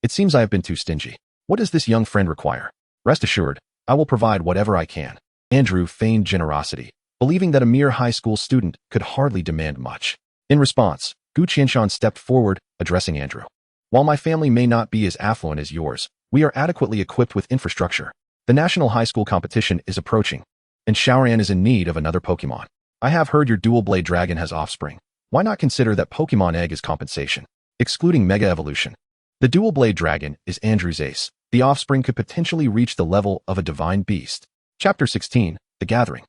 It seems I have been too stingy. What does this young friend require? Rest assured, I will provide whatever I can. Andrew feigned generosity, believing that a mere high school student could hardly demand much. In response, Gu Qianshan stepped forward, addressing Andrew. While my family may not be as affluent as yours, we are adequately equipped with infrastructure. The national high school competition is approaching, and Xiaoran is in need of another Pokemon. I have heard your dual-blade dragon has offspring. Why not consider that Pokemon egg as compensation, excluding Mega Evolution? The dual-blade dragon is Andrew's ace. The offspring could potentially reach the level of a divine beast. Chapter 16, The Gathering.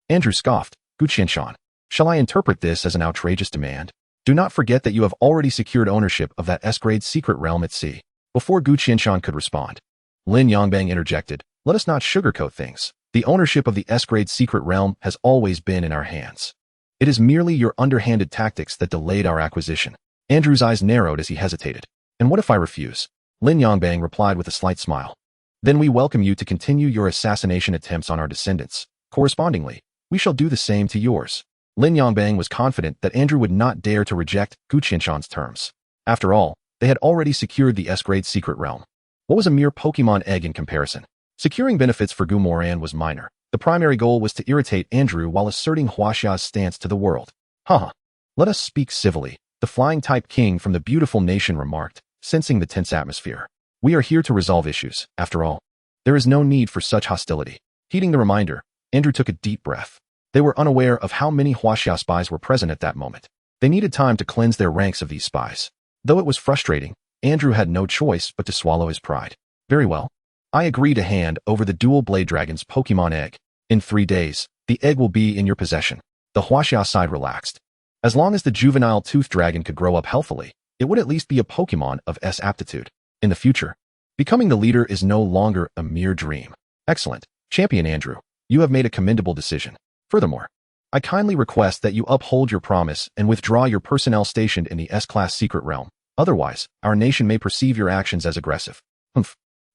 Andrew scoffed. Gu Qianshan, shall I interpret this as an outrageous demand? Do not forget that you have already secured ownership of that S-grade secret realm at sea. Before Gu Qianshan could respond, Lin Yongbang interjected, let us not sugarcoat things. The ownership of the S-grade secret realm has always been in our hands. It is merely your underhanded tactics that delayed our acquisition. Andrew's eyes narrowed as he hesitated. And what if I refuse? Lin Yongbang replied with a slight smile. Then we welcome you to continue your assassination attempts on our descendants. Correspondingly, we shall do the same to yours. Lin Yongbang was confident that Andrew would not dare to reject Gu Qianshan's terms. After all, they had already secured the S-grade secret realm. What was a mere Pokemon egg in comparison? Securing benefits for Gu Moran was minor. The primary goal was to irritate Andrew while asserting Huaxia's stance to the world. Let us speak civilly, the flying-type king from the beautiful nation remarked, sensing the tense atmosphere. We are here to resolve issues, after all. There is no need for such hostility. Heeding the reminder, Andrew took a deep breath. They were unaware of how many Huaxia spies were present at that moment. They needed time to cleanse their ranks of these spies. Though it was frustrating, Andrew had no choice but to swallow his pride. Very well. I agree to hand over the dual blade dragon's Pokemon egg. In 3 days, the egg will be in your possession. The Huaxia side relaxed. As long as the juvenile toothed dragon could grow up healthily, it would at least be a Pokemon of S aptitude. In the future, becoming the leader is no longer a mere dream. Excellent. Champion Andrew, you have made a commendable decision. Furthermore, I kindly request that you uphold your promise and withdraw your personnel stationed in the S-class secret realm. Otherwise, our nation may perceive your actions as aggressive.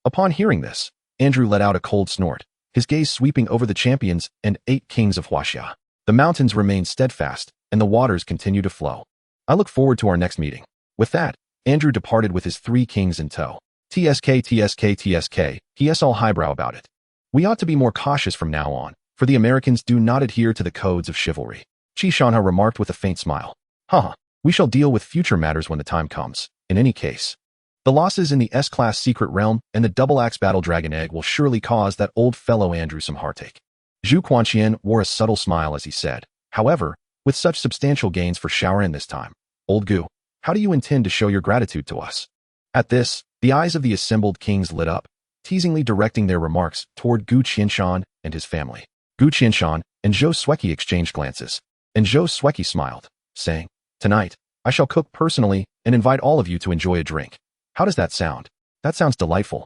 Upon hearing this, Andrew let out a cold snort, his gaze sweeping over the champions and 8 kings of Huaxia. The mountains remained steadfast, and the waters continue to flow. I look forward to our next meeting. With that, Andrew departed with his 3 kings in tow. TSK, he all highbrow about it. We ought to be more cautious from now on, for the Americans do not adhere to the codes of chivalry. Qi Shanha remarked with a faint smile. We shall deal with future matters when the time comes. In any case, the losses in the S-class secret realm and the double-axe battle dragon egg will surely cause that old fellow Andrew some heartache. Zhu Quanqian wore a subtle smile as he said, however, with such substantial gains for Xiaoran this time. Old Gu, how do you intend to show your gratitude to us? At this, the eyes of the assembled kings lit up, teasingly directing their remarks toward Gu Qianshan and his family. Gu Qianshan and Zhou Sueki exchanged glances, and Zhou Sueki smiled, saying, Tonight, I shall cook personally and invite all of you to enjoy a drink. How does that sound? That sounds delightful.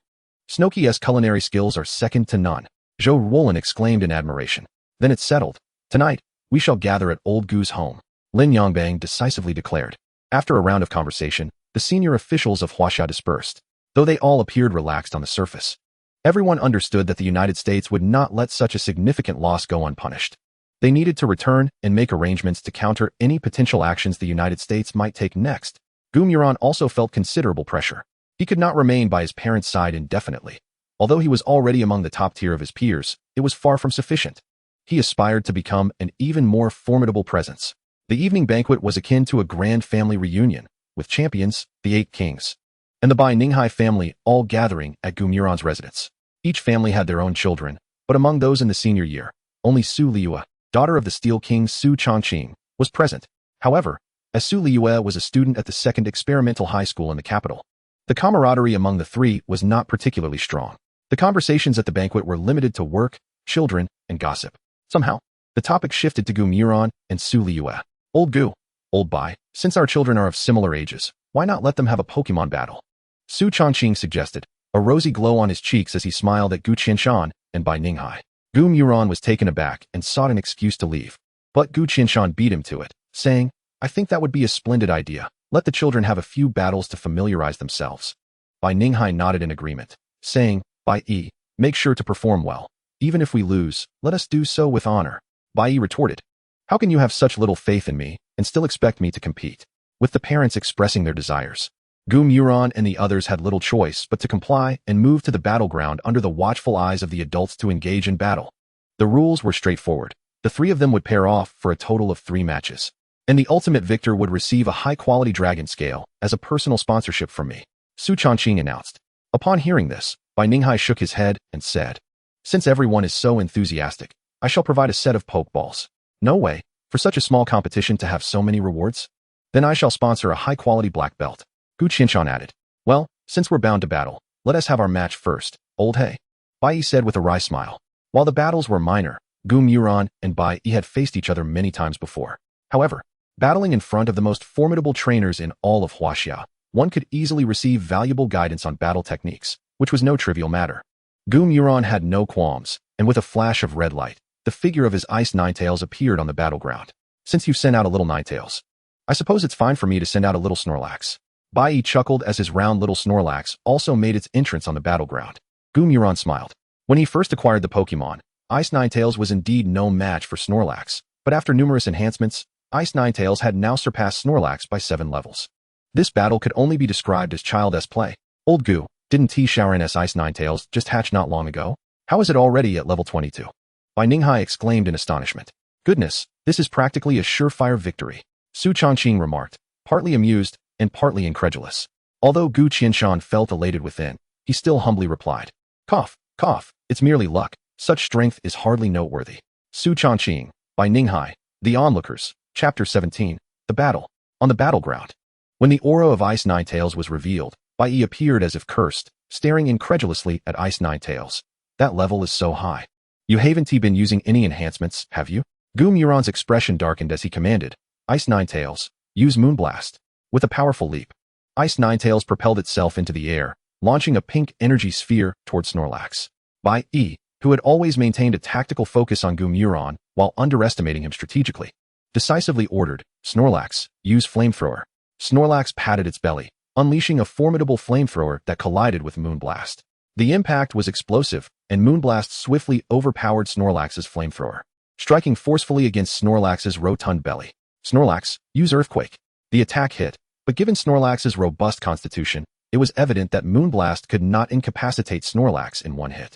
Snowky's culinary skills are second to none. Zhou Ruolin exclaimed in admiration. Then it's settled. Tonight, we shall gather at Old Gu's home, Lin Yongbang decisively declared. After a round of conversation, the senior officials of Huaxia dispersed, though they all appeared relaxed on the surface. Everyone understood that the United States would not let such a significant loss go unpunished. They needed to return and make arrangements to counter any potential actions the United States might take next. Gumuran also felt considerable pressure. He could not remain by his parents' side indefinitely. Although he was already among the top tier of his peers, it was far from sufficient. He aspired to become an even more formidable presence. The evening banquet was akin to a grand family reunion, with champions, the 8 kings, and the Bai Ninghai family all gathering at Gumuran's residence. Each family had their own children, but among those in the senior year, only Su Liue, daughter of the Steel King Su Chongqing, was present. However, as Su Liue was a student at the second experimental high school in the capital, the camaraderie among the three was not particularly strong. The conversations at the banquet were limited to work, children, and gossip. Somehow, the topic shifted to Gumuran and Su Liue. Old Gu, old Bai, since our children are of similar ages, why not let them have a Pokemon battle? Su Chongqing suggested, a rosy glow on his cheeks as he smiled at Gu Qianshan and Bai Ninghai. Gumuran was taken aback and sought an excuse to leave. But Gu Qianshan beat him to it, saying, I think that would be a splendid idea. Let the children have a few battles to familiarize themselves. Bai Ninghai nodded in agreement, saying, Bai Yi, make sure to perform well. Even if we lose, let us do so with honor. Bai Yi retorted, how can you have such little faith in me and still expect me to compete? With the parents expressing their desires, Gumuran and the others had little choice but to comply and move to the battleground under the watchful eyes of the adults to engage in battle. The rules were straightforward. The 3 of them would pair off for a total of 3 matches, and the ultimate victor would receive a high-quality dragon scale as a personal sponsorship from me, Su Chongqing announced. Upon hearing this, Bai Ninghai shook his head and said, since everyone is so enthusiastic, I shall provide a set of Pokeballs. No way, for such a small competition to have so many rewards? Then I shall sponsor a high-quality black belt. Gu Qianshan added, well, since we're bound to battle, let us have our match first, old Hey. Bai Yi said with a wry smile. While the battles were minor, Gumuran and Bai Yi had faced each other many times before. However, battling in front of the most formidable trainers in all of Huaxia, one could easily receive valuable guidance on battle techniques, which was no trivial matter. Gumuran had no qualms, and with a flash of red light, the figure of his Ice Ninetales appeared on the battleground. Since you sent out a little Ninetales, I suppose it's fine for me to send out a little Snorlax. Bai Yi chuckled as his round little Snorlax also made its entrance on the battleground. Gumuran smiled. When he first acquired the Pokemon, Ice Ninetales was indeed no match for Snorlax, but after numerous enhancements, Ice Ninetales had now surpassed Snorlax by 7 levels. This battle could only be described as childish play. Old Gu, didn't T. Shaoran's Ice Ninetales just hatch not long ago? How is it already at level 22? Bai Ninghai exclaimed in astonishment. Goodness, this is practically a surefire victory, Su Chongqing remarked, partly amused and partly incredulous. Although Gu Qianshan felt elated within, he still humbly replied, cough, cough, it's merely luck. Such strength is hardly noteworthy. Su Chongqing, Bai Ninghai, The Onlookers, Chapter 17, The Battle. On the battleground. When the aura of Ice Ninetales was revealed, Bai Yi appeared as if cursed, staring incredulously at Ice Ninetales. That level is so high. You haven't been using any enhancements, have you? Gumuran's expression darkened as he commanded, Ice Ninetales, use Moonblast. With a powerful leap, Ice Ninetales propelled itself into the air, launching a pink energy sphere toward Snorlax. Bai Yi, who had always maintained a tactical focus on Gumuran while underestimating him strategically, decisively ordered, Snorlax, use Flamethrower. Snorlax patted its belly, unleashing a formidable flamethrower that collided with Moonblast. The impact was explosive, and Moonblast swiftly overpowered Snorlax's flamethrower, striking forcefully against Snorlax's rotund belly. Snorlax, use Earthquake. The attack hit, but given Snorlax's robust constitution, it was evident that Moonblast could not incapacitate Snorlax in one hit.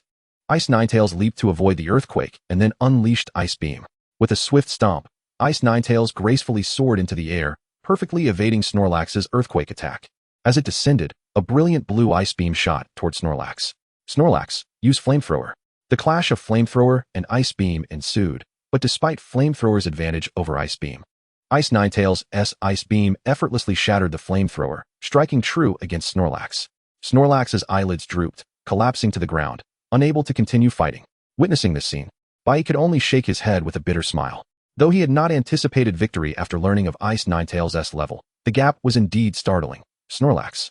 Ice Ninetales leaped to avoid the earthquake and then unleashed Ice Beam. With a swift stomp, Ice Ninetales gracefully soared into the air, perfectly evading Snorlax's earthquake attack. As it descended, a brilliant blue Ice Beam shot toward Snorlax. Snorlax, use Flamethrower. The clash of Flamethrower and Ice Beam ensued, but despite Flamethrower's advantage over Ice Beam, Ice Ninetales' Ice Beam effortlessly shattered the Flamethrower, striking true against Snorlax. Snorlax's eyelids drooped, collapsing to the ground, unable to continue fighting. Witnessing this scene, Bai Yi could only shake his head with a bitter smile. Though he had not anticipated victory after learning of Ice Ninetales' level, the gap was indeed startling. Snorlax,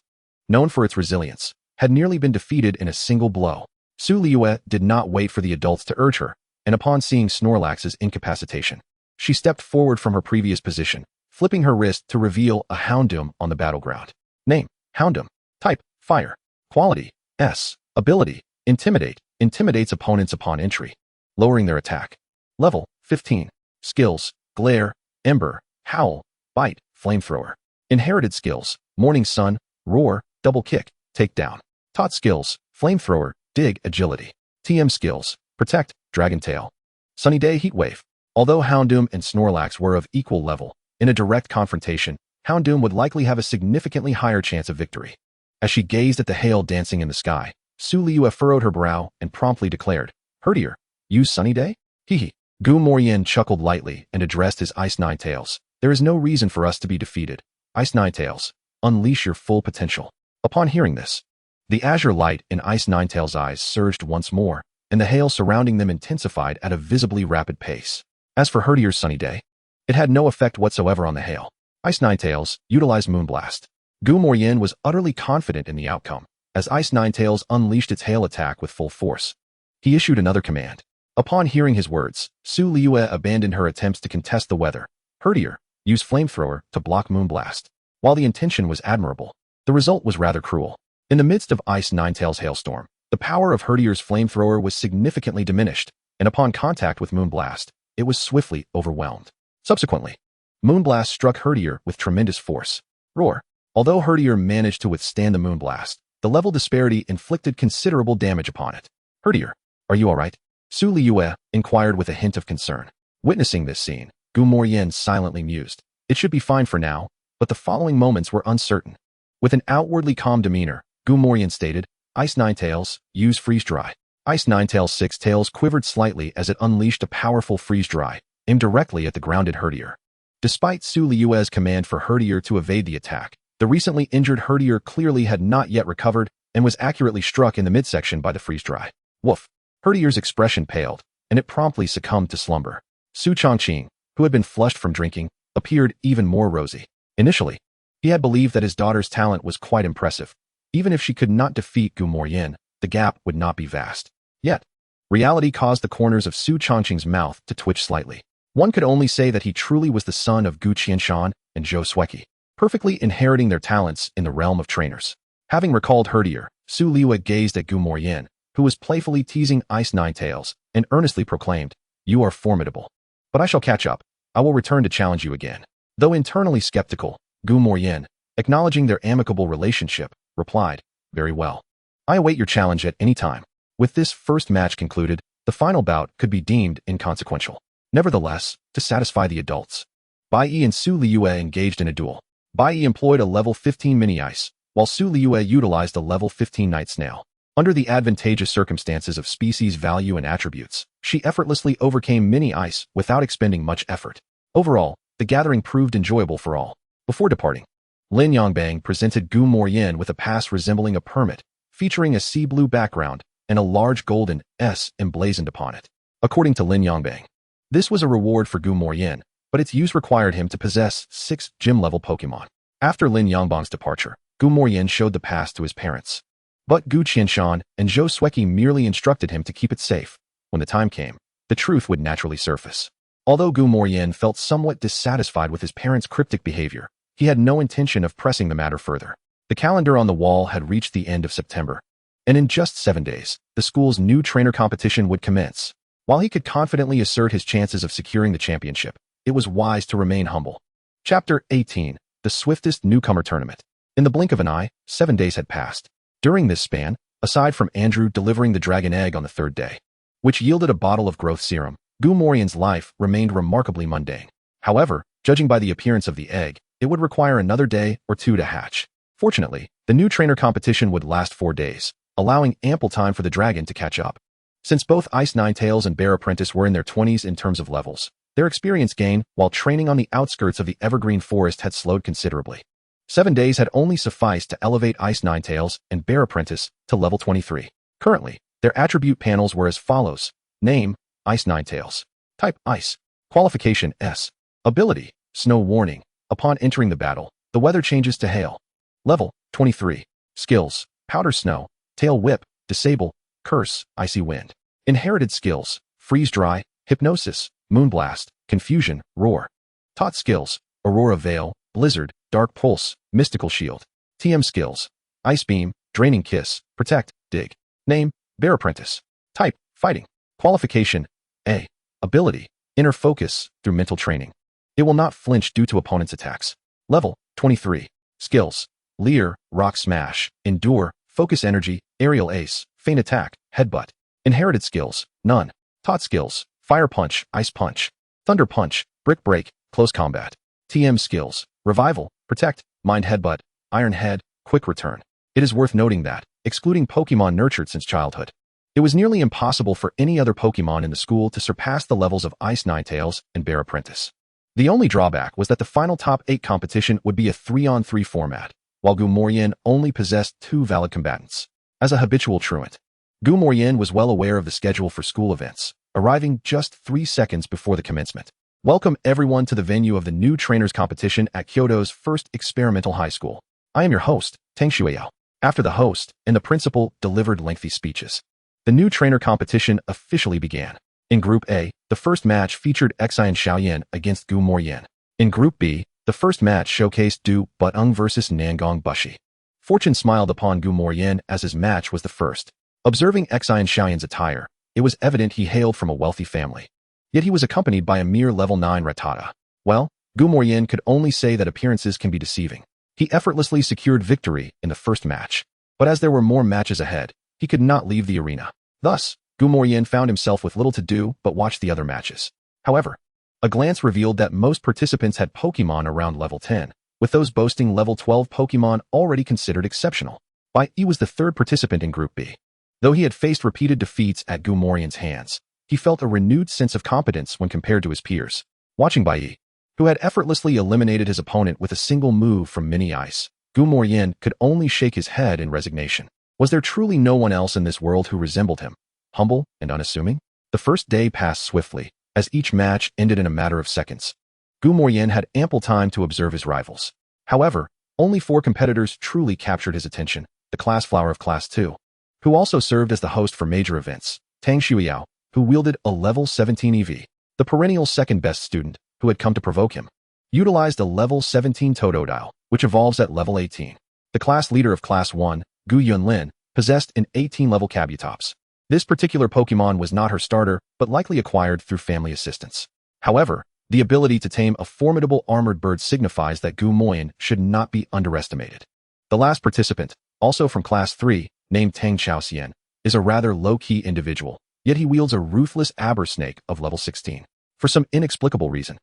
known for its resilience, had nearly been defeated in a single blow. Su Liue did not wait for the adults to urge her, and upon seeing Snorlax's incapacitation, she stepped forward from her previous position, flipping her wrist to reveal a Houndoom on the battleground. Name, Houndoom. Type, Fire. Quality, S. Ability, Intimidate. Intimidates opponents upon entry, lowering their attack. Level, 15. Skills: Glare, Ember, Howl, Bite, Flamethrower. Inherited skills: Morning Sun, Roar, Double Kick, Takedown. Taught skills: Flamethrower, Dig, Agility. TM skills: Protect, Dragon Tail. Sunny Day, Heatwave. Although Houndoom and Snorlax were of equal level, in a direct confrontation, Houndoom would likely have a significantly higher chance of victory. As she gazed at the hail dancing in the sky, Suliua furrowed her brow and promptly declared, "Herdier, use Sunny Day?" Hee. Gu Morian chuckled lightly and addressed his Ice Ninetales. "There is no reason for us to be defeated. Ice Ninetales, unleash your full potential." Upon hearing this, the azure light in Ice Ninetales' eyes surged once more, and the hail surrounding them intensified at a visibly rapid pace. As for Herdier's Sunny Day, it had no effect whatsoever on the hail. Ice Ninetales utilized Moonblast. Gu Morian was utterly confident in the outcome, as Ice Ninetales unleashed its hail attack with full force. He issued another command. Upon hearing his words, Suliua abandoned her attempts to contest the weather. Herdier, use Flamethrower to block Moonblast. While the intention was admirable, the result was rather cruel. In the midst of Ice Ninetales' hailstorm, the power of Herdier's Flamethrower was significantly diminished, and upon contact with Moonblast, it was swiftly overwhelmed. Subsequently, Moonblast struck Herdier with tremendous force. Roar. Although Herdier managed to withstand the Moonblast, the level disparity inflicted considerable damage upon it. "Herdier, are you alright?" Suliua inquired with a hint of concern. Witnessing this scene, Gu Morian silently mused. It should be fine for now, but the following moments were uncertain. With an outwardly calm demeanor, Gu Morian stated, "Ice Ninetales, use Freeze Dry." Ice Ninetales' 6 tails quivered slightly as it unleashed a powerful Freeze Dry, aimed directly at the grounded Herdier. Despite Suliua's command for Herdier to evade the attack, the recently injured Herdier clearly had not yet recovered and was accurately struck in the midsection by the Freeze Dry. Woof! Herdier's expression paled, and it promptly succumbed to slumber. Su Chongqing, who had been flushed from drinking, appeared even more rosy. Initially, he had believed that his daughter's talent was quite impressive. Even if she could not defeat Gu Morian, the gap would not be vast. Yet, reality caused the corners of Su Chongqing's mouth to twitch slightly. One could only say that he truly was the son of Gu Qianshan and Zhou Sueki, perfectly inheriting their talents in the realm of trainers. Having recalled Herdier, Suliua gazed at Gu Morian, who was playfully teasing Ice Ninetales, and earnestly proclaimed, "You are formidable. But I shall catch up. I will return to challenge you again." Though internally skeptical, Gu Morian, acknowledging their amicable relationship, replied, "Very well. I await your challenge at any time." With this first match concluded, the final bout could be deemed inconsequential. Nevertheless, to satisfy the adults, Bai Yi and Suliua engaged in a duel. Bai Yi employed a level 15 mini-ice, while Suliua utilized a level 15 night snail. Under the advantageous circumstances of species value and attributes, she effortlessly overcame mini-ice without expending much effort. Overall, the gathering proved enjoyable for all. Before departing, Lin Yongbang presented Gu Morian with a pass resembling a permit, featuring a sea blue background and a large golden S emblazoned upon it. According to Lin Yongbang, this was a reward for Gu Morian, but its use required him to possess 6 gym-level Pokémon. After Lin Yongbang's departure, Gu Morian showed the pass to his parents. But Gu Qianshan and Zhou Sueki merely instructed him to keep it safe. When the time came, the truth would naturally surface. Although Gu Morian felt somewhat dissatisfied with his parents' cryptic behavior, he had no intention of pressing the matter further. The calendar on the wall had reached the end of September, and in just 7 days, the school's new trainer competition would commence. While he could confidently assert his chances of securing the championship, it was wise to remain humble. Chapter 18: The Swiftest Newcomer Tournament. In the blink of an eye, 7 days had passed. During this span, aside from Andrew delivering the dragon egg on the 3rd day, which yielded a bottle of growth serum, Gu Morian's life remained remarkably mundane. However, judging by the appearance of the egg, it would require another day or 2 to hatch. Fortunately, the new trainer competition would last 4 days, allowing ample time for the dragon to catch up. Since both Ice Ninetales and Bear Apprentice were in their 20s in terms of levels, their experience gain while training on the outskirts of the evergreen forest had slowed considerably. 7 days had only sufficed to elevate Ice Ninetales and Bear Apprentice to level 23. Currently, their attribute panels were as follows. Name: Ice Ninetales. Type: Ice. Qualification: S. Ability: Snow Warning. Upon entering the battle, the weather changes to hail. Level: 23. Skills: Powder Snow, Tail Whip, Disable, Curse, Icy Wind. Inherited skills: Freeze Dry, Hypnosis, Moonblast, Confusion, Roar. Taught skills: Aurora Veil, Blizzard, Dark Pulse, Mystical Shield. TM skills: Ice Beam, Draining Kiss, Protect, Dig. Name: Bear Apprentice. Type: Fighting. Qualification: A. Ability: Inner focus through mental training. It will not flinch due to opponent's attacks. Level 23. Skills. Leer, Rock Smash, Endure, Focus Energy, Aerial Ace, Feint Attack, Headbutt. Inherited skills, none. Taught skills, Fire Punch, Ice Punch, Thunder Punch, Brick Break, Close Combat. TM skills, Revival, Protect, Mind Headbutt, Iron Head, Quick Return. It is worth noting that, excluding Pokemon nurtured since childhood, it was nearly impossible for any other Pokemon in the school to surpass the levels of Ice Ninetales and Bear Apprentice. The only drawback was that the final top 8 competition would be a 3-on-3 format, while Gumoyen only possessed 2 valid combatants. As a habitual truant, Gumoyen was well aware of the schedule for school events, arriving just 3 seconds before the commencement. Welcome everyone to the venue of the new trainers competition at Kyoto's first experimental high school. I am your host, Tang Shuiyao. After the host and the principal delivered lengthy speeches, the new trainer competition officially began. In Group A, the first match featured Xian Xiaoyan against Gumoyen. In Group B, the first match showcased Du Butong versus Nangong Bushi. Fortune smiled upon Gumoyen as his match was the first. Observing Xian Xiaoyan's attire, it was evident he hailed from a wealthy family. Yet he was accompanied by a mere level 9 Rattata. Well, Gumoyen could only say that appearances can be deceiving. He effortlessly secured victory in the first match. But as there were more matches ahead, he could not leave the arena. Thus, Gumoyen found himself with little to do but watch the other matches. However, a glance revealed that most participants had Pokemon around level 10, with those boasting level 12 Pokemon already considered exceptional. Bai Yi was the third participant in Group B. Though he had faced repeated defeats at Gumoyen's hands, he felt a renewed sense of competence when compared to his peers. Watching Bai Yi, who had effortlessly eliminated his opponent with a single move from Mini Ice, Gumoyen could only shake his head in resignation. Was there truly no one else in this world who resembled him? Humble and unassuming? The first day passed swiftly, as each match ended in a matter of seconds. Gumoyen had ample time to observe his rivals. However, only 4 competitors truly captured his attention: the class flower of Class 2, who also served as the host for major events, Tang Shuiyao, who wielded a level 17 EV, the perennial second-best student, who had come to provoke him, utilized a level 17 Totodile, which evolves at level 18. The class leader of Class 1, Gu Yunlin, possessed an 18-level Kabutops. This particular Pokemon was not her starter, but likely acquired through family assistance. However, the ability to tame a formidable armored bird signifies that Gumoyen should not be underestimated. The last participant, also from Class 3, named Tang Chaoxian, is a rather low-key individual, yet he wields a ruthless aber snake of level 16. For some inexplicable reason,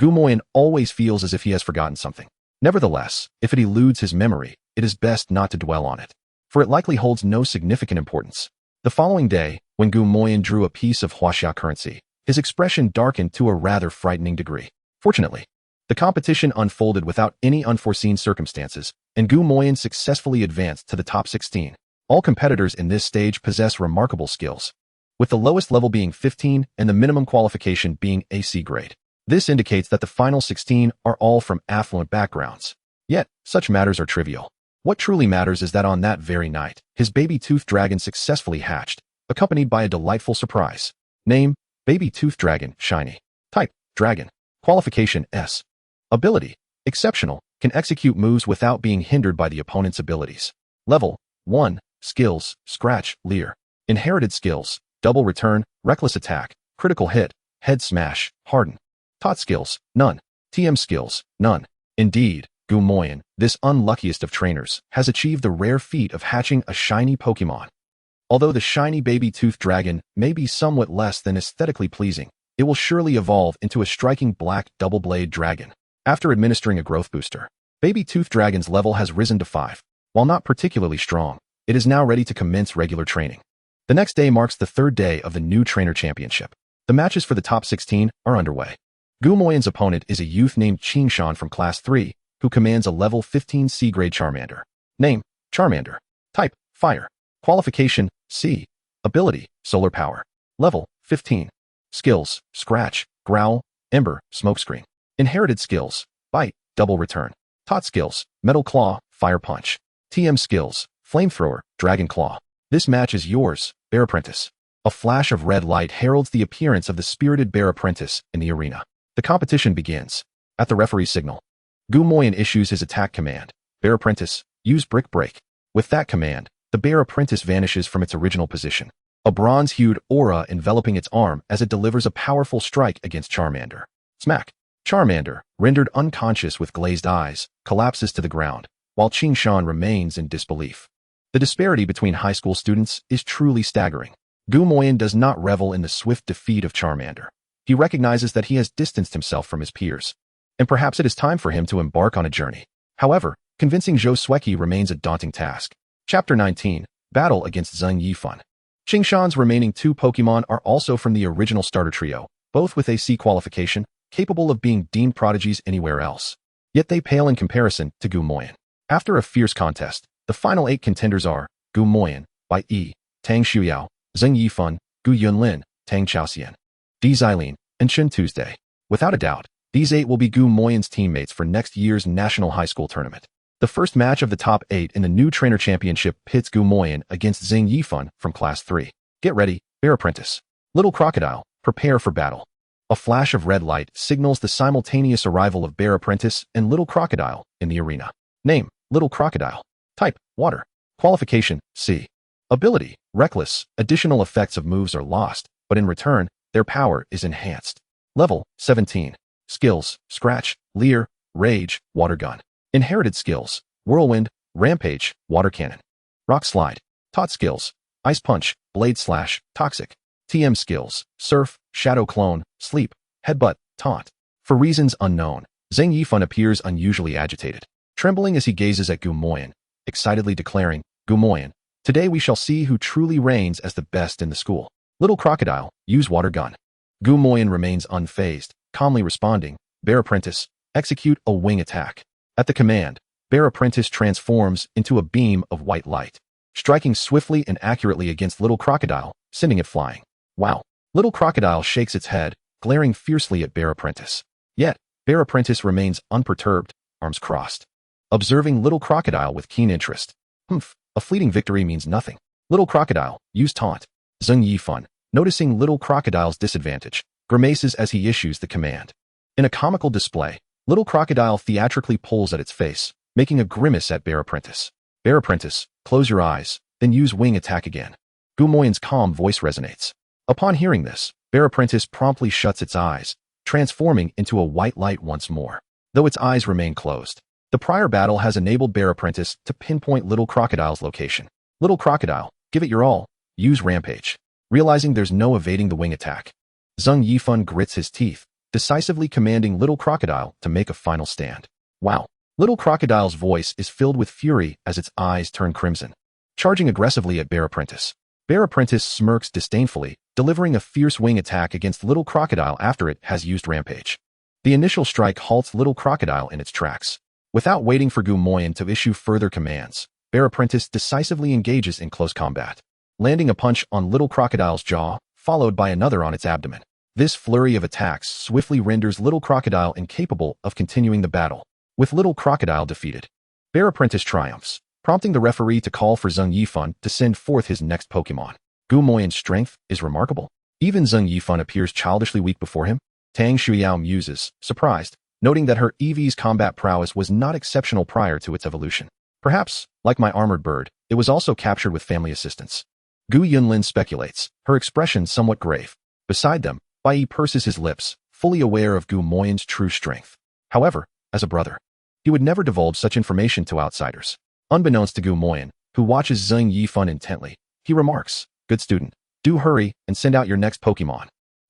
Gumoyen always feels as if he has forgotten something. Nevertheless, if it eludes his memory, it is best not to dwell on it, for it likely holds no significant importance. The following day, when Gumoyen drew a piece of Huaxia currency, his expression darkened to a rather frightening degree. Fortunately, the competition unfolded without any unforeseen circumstances, and Gumoyen successfully advanced to the top 16. All competitors in this stage possess remarkable skills, with the lowest level being 15 and the minimum qualification being AC grade. This indicates that the final 16 are all from affluent backgrounds. Yet, such matters are trivial. What truly matters is that on that very night, his baby tooth dragon successfully hatched, accompanied by a delightful surprise. Name: Baby Tooth Dragon, Shiny. Type: Dragon. Qualification: S. Ability: Exceptional, can execute moves without being hindered by the opponent's abilities. Level: 1. Skills: Scratch, Leer. Inherited skills: Double Return, Reckless Attack, Critical Hit, Head Smash, Harden. Taught skills: None. TM skills: None. Indeed, Gumoyen, this unluckiest of trainers, has achieved the rare feat of hatching a shiny Pokemon. Although the shiny baby tooth dragon may be somewhat less than aesthetically pleasing, it will surely evolve into a striking black double-blade dragon. After administering a growth booster, baby tooth dragon's level has risen to 5. While not particularly strong, it is now ready to commence regular training. The next day marks the 3rd day of the new trainer championship. The matches for the top 16 are underway. Gumoyen's opponent is a youth named Qingshan from Class 3, who commands a level 15 C-grade Charmander. Name: Charmander. Type: Fire. Qualification: C. Ability: Solar Power. Level: 15. Skills: Scratch, Growl, Ember, Smokescreen. Inherited skills: Bite, Double Return. Taught skills: Metal Claw, Fire Punch. TM skills: Flamethrower, Dragon Claw. This match is yours, Bear Apprentice. A flash of red light heralds the appearance of the spirited Bear Apprentice in the arena. The competition begins. At the referee's signal, Gumoyen issues his attack command: Bear Apprentice, use Brick Break. With that command, the Bear Apprentice vanishes from its original position. a bronze-hued aura enveloping its arm as it delivers a powerful strike against Charmander. Smack! Charmander, rendered unconscious with glazed eyes, collapses to the ground, while Qingshan remains in disbelief. The disparity between high school students is truly staggering. Gu Moyan does not revel in the swift defeat of Charmander. He recognizes that he has distanced himself from his peers, and perhaps it is time for him to embark on a journey. However, convincing Zhou Sueki remains a daunting task. Chapter 19, Battle against Zheng Yifan. Qingshan's remaining 2 Pokémon are also from the original starter trio, both with AC qualification, capable of being deemed prodigies anywhere else. Yet they pale in comparison to Gu Moyan. After a fierce contest, the final 8 contenders are Gu Moyan, Bai Yi, Tang Shuyao, Zheng Yifan, Gu Yunlin, Tang Chaoxian, Di Xilin, and Chen Tuesday. Without a doubt, these 8 will be Gu Moyan's teammates for next year's National High School Tournament. The first match of the top 8 in the new Trainer Championship pits Gu Moyan against Zheng Yifan from Class 3. Get ready, Bear Apprentice. Little Crocodile, prepare for battle. A flash of red light signals the simultaneous arrival of Bear Apprentice and Little Crocodile in the arena. Name, Little Crocodile. Type, Water. Qualification, C. Ability, Reckless. Additional effects of moves are lost, but in return, their power is enhanced. Level, 17. Skills, Scratch, Leer, Rage, Water Gun. Inherited skills, Whirlwind, Rampage, Water Cannon. Rock Slide. Taught skills, Ice Punch, Blade Slash, Toxic. TM skills, Surf, Shadow Clone, Sleep, Headbutt, Taunt. For reasons unknown, Zheng Yifan appears unusually agitated, trembling as he gazes at Gu Moyan, excitedly declaring, Gu Moyan, today we shall see who truly reigns as the best in the school. Little Crocodile, use Water Gun. Gu Moyan remains unfazed, calmly responding, Bear Apprentice, execute a wing attack. At the command, Bear Apprentice transforms into a beam of white light, striking swiftly and accurately against Little Crocodile, sending it flying. Wow! Little Crocodile shakes its head, glaring fiercely at Bear Apprentice. Yet, Bear Apprentice remains unperturbed, arms crossed, observing Little Crocodile with keen interest. A fleeting victory means nothing. Little Crocodile, use Taunt. Zheng Yifan, noticing Little Crocodile's disadvantage, grimaces as he issues the command. In a comical display, Little Crocodile theatrically pulls at its face, making a grimace at Bear Apprentice. Bear Apprentice, close your eyes, then use Wing Attack again. Gu Moyan's calm voice resonates. Upon hearing this, Bear Apprentice promptly shuts its eyes, transforming into a white light once more, though its eyes remain closed. The prior battle has enabled Bear Apprentice to pinpoint Little Crocodile's location. Little Crocodile, give it your all, use Rampage. Realizing there's no evading the wing attack, Zheng Yifan grits his teeth, decisively commanding Little Crocodile to make a final stand. Wow! Little Crocodile's voice is filled with fury as its eyes turn crimson, charging aggressively at Bear Apprentice. Bear Apprentice smirks disdainfully, delivering a fierce wing attack against Little Crocodile after it has used Rampage. The initial strike halts Little Crocodile in its tracks. Without waiting for Gu Moyan to issue further commands, Bear Apprentice decisively engages in close combat, landing a punch on Little Crocodile's jaw, followed by another on its abdomen. This flurry of attacks swiftly renders Little Crocodile incapable of continuing the battle. With Little Crocodile defeated, Bear Apprentice triumphs, prompting the referee to call for Zheng Yifan to send forth his next Pokémon. Gu Moyan's strength is remarkable. Even Zheng Yifan appears childishly weak before him. Tang Shuyao muses, surprised, noting that her Eevee's combat prowess was not exceptional prior to its evolution. Perhaps, like my armored bird, it was also captured with family assistance. Gu Yunlin speculates, her expression somewhat grave. Beside them, Bai Yi purses his lips, fully aware of Gu Moyan's true strength. However, as a brother, he would never divulge such information to outsiders. Unbeknownst to Gu Moyan, who watches Zheng Yifan intently, he remarks, good student, do hurry and send out your next Pokémon.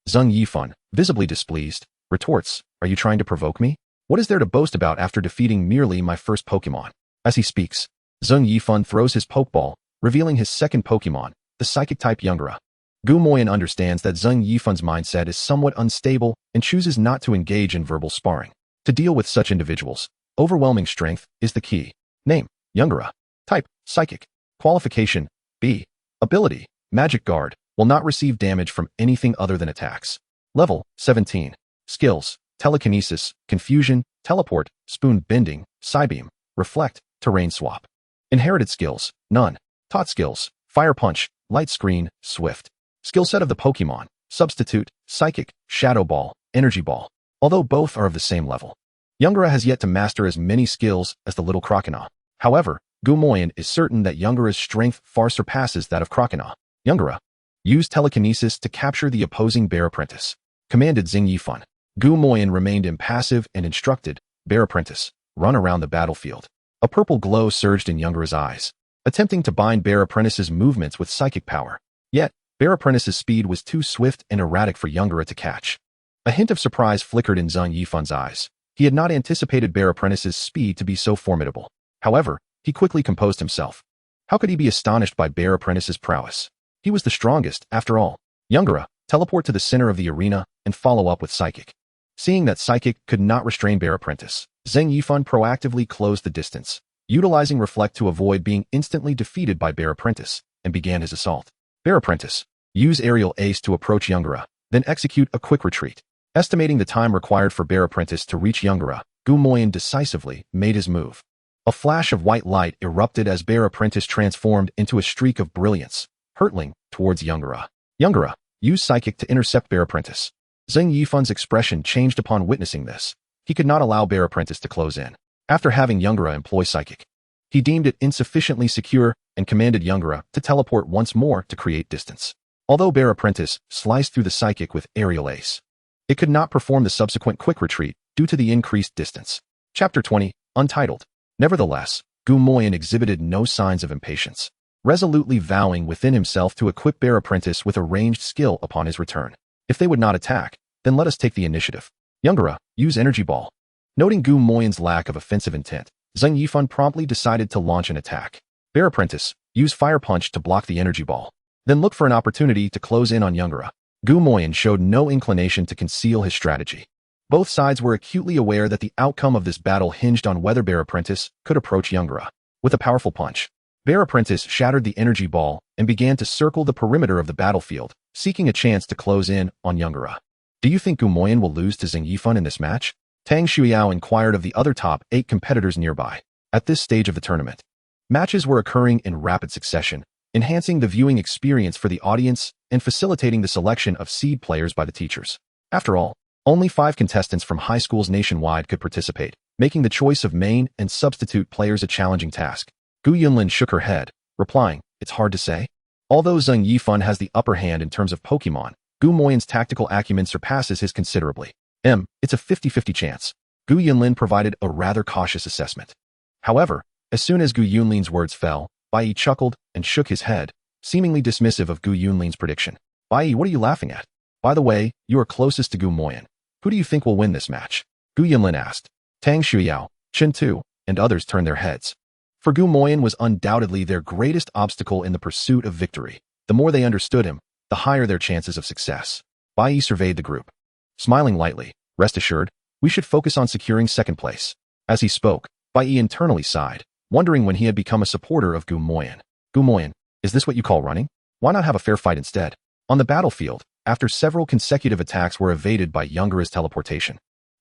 Zheng Yifan, visibly displeased, retorts, are you trying to provoke me? What is there to boast about after defeating merely my first Pokémon? As he speaks, Zheng Yifan throws his Pokeball, revealing his second Pokémon, the Psychic-type Youngura. Gu Moyan understands that Zheng Yifan's mindset is somewhat unstable and chooses not to engage in verbal sparring. To deal with such individuals, overwhelming strength is the key. Name, Youngura. Type, Psychic. Qualification, B. Ability, Magic Guard, will not receive damage from anything other than attacks. Level, 17. Skills, Telekinesis, Confusion, Teleport, Spoon Bending, Psybeam, Reflect, Terrain Swap. Inherited skills, none. Taught skills, Fire Punch, Light Screen, Swift. Skill set of the Pokémon, Substitute, Psychic, Shadow Ball, Energy Ball. Although both are of the same level, Youngura has yet to master as many skills as the Little Crocodile. However, Gu Moyan is certain that Youngura's strength far surpasses that of Crocodile. Youngura, Use telekinesis to capture the opposing bear apprentice, commanded Xing Yifan. Gu Moyan remained impassive and instructed, bear apprentice, run around the battlefield. A purple glow surged in Youngura's eyes, attempting to bind bear apprentice's movements with psychic power. Yet, bear apprentice's speed was too swift and erratic for Youngura to catch. A hint of surprise flickered in Xing Yifan's eyes. He had not anticipated bear apprentice's speed to be so formidable. However, he quickly composed himself. How could he be astonished by bear apprentice's prowess? He was the strongest, after all. Youngura, teleport to the center of the arena and follow up with psychic. Seeing that psychic could not restrain bear apprentice, Xing Yifan proactively closed the distance, utilizing reflect to avoid being instantly defeated by bear apprentice, and began his assault. Bear apprentice, use aerial ace to approach Youngura, then execute a quick retreat. Estimating the time required for bear apprentice to reach Youngura, Gu Moyan decisively made his move. A flash of white light erupted as bear apprentice transformed into a streak of brilliance, hurtling towards Youngura. Youngura, use psychic to intercept bear apprentice. Xing Yifan's expression changed upon witnessing this. He could not allow bear apprentice to close in. After having Youngura employ psychic, he deemed it insufficiently secure and commanded Youngura to teleport once more to create distance. Although bear apprentice sliced through the psychic with aerial ace, it could not perform the subsequent quick retreat due to the increased distance. Chapter 20, Untitled. Nevertheless, Gu Moyan exhibited no signs of impatience, resolutely vowing within himself to equip bear apprentice with a ranged skill upon his return. If they would not attack, then let us take the initiative. Youngura, use energy ball. Noting Gu Moyan's lack of offensive intent, Xing Yifan promptly decided to launch an attack. Bear apprentice, use fire punch to block the energy ball. Then look for an opportunity to close in on Youngura. Gu Moyan showed no inclination to conceal his strategy. Both sides were acutely aware that the outcome of this battle hinged on whether bear apprentice could approach Youngura. With a powerful punch, bear apprentice shattered the energy ball and began to circle the perimeter of the battlefield, seeking a chance to close in on Youngura. Do you think Gu Moyan will lose to Xing Yifan in this match? Tang Shuiyao inquired of the other top 8 competitors nearby. At this stage of the tournament, matches were occurring in rapid succession, enhancing the viewing experience for the audience and facilitating the selection of seed players by the teachers. After all, only 5 contestants from high schools nationwide could participate, making the choice of main and substitute players a challenging task. Gu Yunlin shook her head, replying, it's hard to say. Although Xing Yifan has the upper hand in terms of Pokémon, Gu Moyan's tactical acumen surpasses his considerably. It's a 50-50 chance. Gu Yunlin provided a rather cautious assessment. However, as soon as Gu Yunlin's words fell, Bai Yi chuckled and shook his head, seemingly dismissive of Gu Yunlin's prediction. Bai Yi, what are you laughing at? By the way, you are closest to Gu Moyan. Who do you think will win this match? Gu Yunlin asked. Tang Shuiyao, Chen Tu, and others turned their heads. For Gu Moyan was undoubtedly their greatest obstacle in the pursuit of victory. The more they understood him, the higher their chances of success. Bai Yi surveyed the group. Smiling lightly, rest assured, we should focus on securing second place. As he spoke, Bai Yi internally sighed, wondering when he had become a supporter of Gu Moyan. Gu Moyan, is this what you call running? Why not have a fair fight instead? On the battlefield, after several consecutive attacks were evaded by Youngura's teleportation,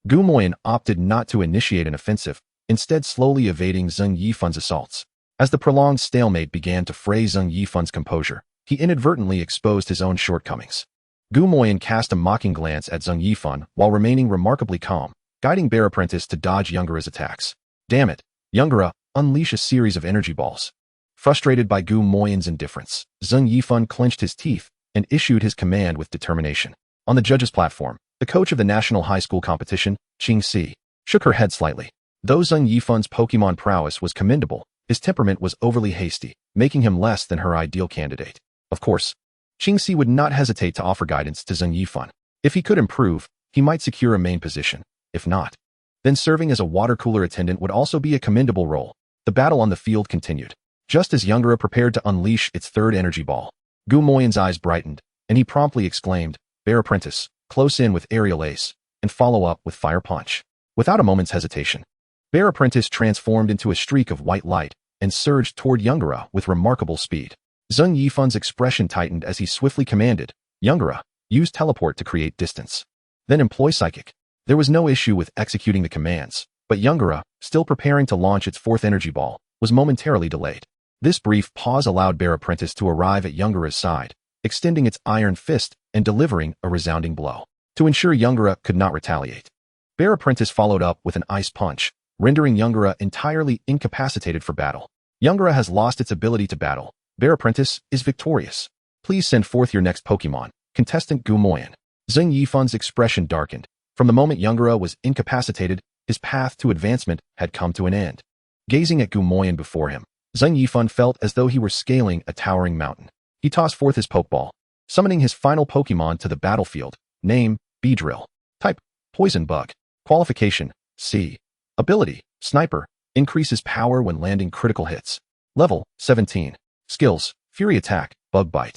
Gu Moyan opted not to initiate an offensive, instead slowly evading Xing Yifan's assaults. As the prolonged stalemate began to fray Xing Yifan's composure, he inadvertently exposed his own shortcomings. Gu Moyan cast a mocking glance at Xing Yifan while remaining remarkably calm, guiding bear apprentice to dodge Youngura's attacks. Damn it, Youngura, unleash a series of energy balls. Frustrated by Gu Moyan's indifference, Xing Yifan clenched his teeth and issued his command with determination. On the judges' platform, the coach of the national high school competition, Qing Si, shook her head slightly. Though Xing Yifan's Pokemon prowess was commendable, his temperament was overly hasty, making him less than her ideal candidate. Of course, Qing Si would not hesitate to offer guidance to Xing Yifan. If he could improve, he might secure a main position. If not, then serving as a water cooler attendant would also be a commendable role. The battle on the field continued. Just as Youngura prepared to unleash its third energy ball, Gu Moyan's eyes brightened, and he promptly exclaimed, Bear apprentice, close in with aerial ace, and follow up with fire punch. Without a moment's hesitation, Bear apprentice transformed into a streak of white light and surged toward Youngura with remarkable speed. Xing Yifan's expression tightened as he swiftly commanded, Youngura, use teleport to create distance. Then employ psychic. There was no issue with executing the commands, but Youngura, still preparing to launch its fourth energy ball, was momentarily delayed. This brief pause allowed Bear apprentice to arrive at Youngura's side, extending its iron fist and delivering a resounding blow. To ensure Youngura could not retaliate, Bear apprentice followed up with an ice punch, rendering Youngura entirely incapacitated for battle. Youngura has lost its ability to battle. Bear apprentice is victorious. Please send forth your next Pokemon, contestant Gumoyan. Zheng Yifan's expression darkened. From the moment Youngura was incapacitated, his path to advancement had come to an end. Gazing at Gumoyan before him, Zheng Yifan felt as though he were scaling a towering mountain. He tossed forth his Pokeball, summoning his final Pokemon to the battlefield. Name, Beedrill. Type, Poison Bug. Qualification, C. Ability, Sniper. Increases power when landing critical hits. Level, 17. Skills, Fury Attack, Bug Bite.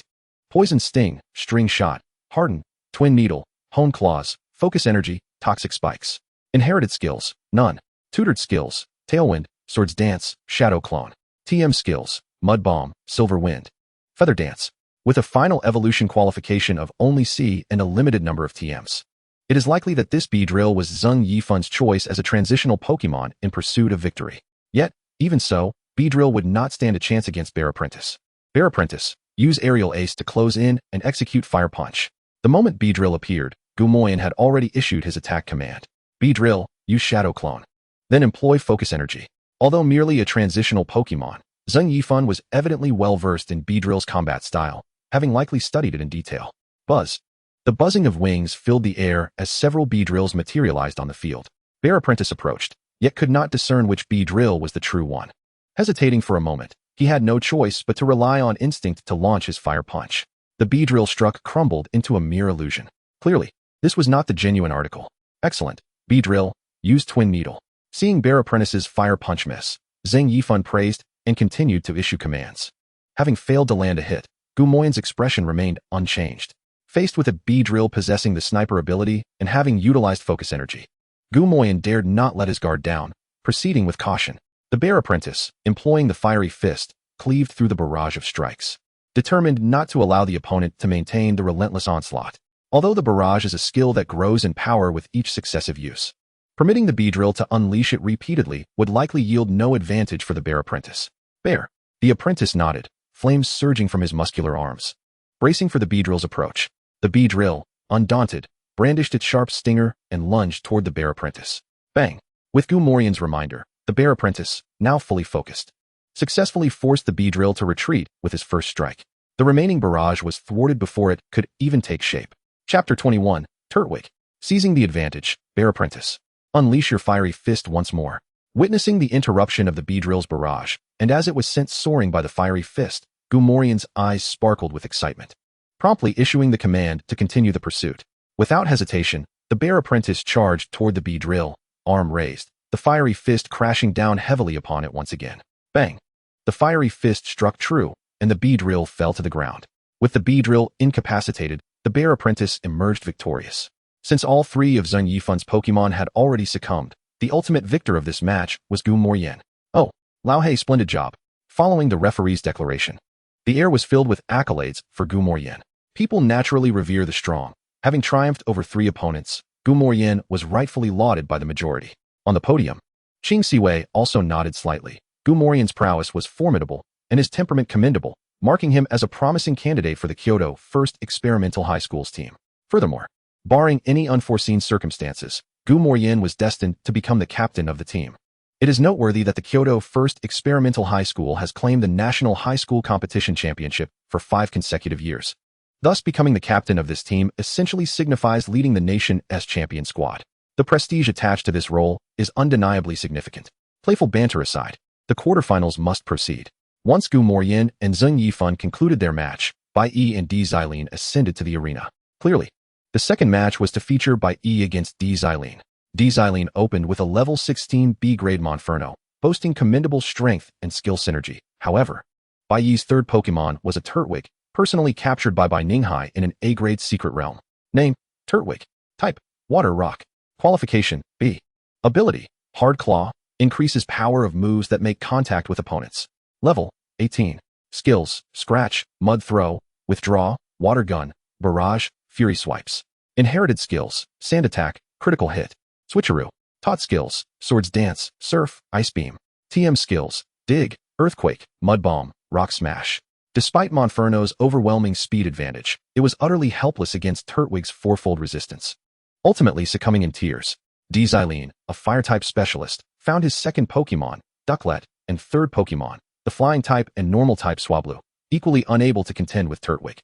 Poison Sting, String Shot, Harden, Twin Needle, Hone Claws, Focus Energy, Toxic Spikes. Inherited skills, none. Tutored skills, Tailwind, Swords Dance, Shadow Clone. TM skills, Mud Bomb, Silver Wind. Feather Dance. With a final evolution qualification of only C and a limited number of TMs. It is likely that this Beedrill was Zheng Yifan's choice as a transitional Pokemon in pursuit of victory. Yet, even so, Beedrill would not stand a chance against Bear Apprentice. Bear Apprentice, use Aerial Ace to close in and execute Fire Punch. The moment Beedrill appeared, Gumoyan had already issued his attack command. Beedrill, use Shadow Clone. Then employ Focus Energy. Although merely a transitional Pokemon, Zheng Yifan was evidently well-versed in Beedrill's combat style, having likely studied it in detail. Buzz. The buzzing of wings filled the air as several Beedrills materialized on the field. Bear Apprentice approached, yet could not discern which Beedrill was the true one. Hesitating for a moment, he had no choice but to rely on instinct to launch his Fire Punch. The Beedrill struck crumbled into a mere illusion. Clearly, this was not the genuine article. Excellent. Beedrill, use Twin Needle. Seeing Bear Apprentice's Fire Punch miss, Zheng Yifan praised and continued to issue commands. Having failed to land a hit, Gumoyan's expression remained unchanged. Faced with a Beedrill possessing the Sniper ability and having utilized Focus Energy, Gumoyan dared not let his guard down, proceeding with caution. The Bear Apprentice, employing the Fiery Fist, cleaved through the barrage of strikes, determined not to allow the opponent to maintain the relentless onslaught. Although the barrage is a skill that grows in power with each successive use, permitting the Beedrill to unleash it repeatedly would likely yield no advantage for the Bear Apprentice. Bear. The apprentice nodded, flames surging from his muscular arms. Bracing for the Beedrill's approach, the Beedrill, undaunted, brandished its sharp stinger and lunged toward the Bear Apprentice. Bang! With Gumoyan's reminder, the Bear Apprentice, now fully focused, successfully forced the Beedrill to retreat with his first strike. The remaining barrage was thwarted before it could even take shape. Chapter 21, Turtwig. Seizing the advantage, Bear Apprentice. Unleash your Fiery Fist once more. Witnessing the interruption of the Beedrill's barrage, and as it was sent soaring by the Fiery Fist, Gumoyan's eyes sparkled with excitement, promptly issuing the command to continue the pursuit. Without hesitation, the Bear Apprentice charged toward the Beedrill, arm raised, the Fiery Fist crashing down heavily upon it once again. Bang! The Fiery Fist struck true, and the Beedrill fell to the ground. With the Beedrill incapacitated, the Bear Apprentice emerged victorious. Since all three of Zheng Yifan's Pokemon had already succumbed, the ultimate victor of this match was Gumoyan. Oh, Lao-Hei, splendid job. Following the referee's declaration, the air was filled with accolades for Gumoyan. People naturally revere the strong. Having triumphed over three opponents, Gumoyan was rightfully lauded by the majority. On the podium, Qing Siwei also nodded slightly. Gumoyan's prowess was formidable, and his temperament commendable, marking him as a promising candidate for the Kyoto First Experimental High School's team. Furthermore, barring any unforeseen circumstances, Gumoyan was destined to become the captain of the team. It is noteworthy that the Kyoto First Experimental High School has claimed the National High School Competition Championship for 5 consecutive years. Thus, becoming the captain of this team essentially signifies leading the nation's champion squad. The prestige attached to this role is undeniably significant. Playful banter aside, the quarterfinals must proceed. Once Gumoyan and Zheng Yifan concluded their match, Bai Yi and D Xylene ascended to the arena. Clearly, the second match was to feature Bai Yi against D Xylene. D Xylene opened with a level 16 B-grade Monferno, boasting commendable strength and skill synergy. However, Bai Yi's third Pokemon was a Turtwig, personally captured by Bai Ninghai in an A-grade secret realm. Name, Turtwig. Type, Water Rock. Qualification, B. Ability, Hard Claw, increases power of moves that make contact with opponents. Level, 18. Skills, Scratch, Mud Throw, Withdraw, Water Gun, Barrage, Fury Swipes. Inherited skills, Sand Attack, Critical Hit. Switcheroo. Taught skills, Swords Dance, Surf, Ice Beam. TM skills, Dig, Earthquake, Mud Bomb, Rock Smash. Despite Monferno's overwhelming speed advantage, it was utterly helpless against Turtwig's fourfold resistance. Ultimately succumbing in tears, D Xylene, a Fire-type specialist, found his second Pokemon, Ducklet, and third Pokemon, the Flying-type and Normal-type Swablu, equally unable to contend with Turtwig.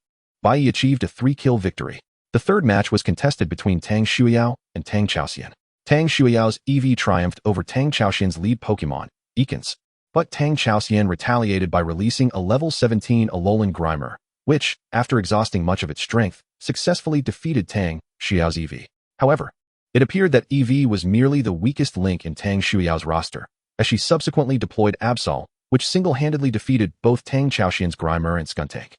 Bai Yi achieved a 3-kill victory. The third match was contested between Tang Shuiyao and Tang Chaoxian. Tang Shuiyao's EV triumphed over Tang Chaoxian's lead Pokémon, Ekans. But Tang Chaoxian retaliated by releasing a level 17 Alolan Grimer, which, after exhausting much of its strength, successfully defeated Tang Shuiyao's EV. However, it appeared that EV was merely the weakest link in Tang Shuiyao's roster, as she subsequently deployed Absol, which single-handedly defeated both Tang Chaoxian's Grimer and Skuntank.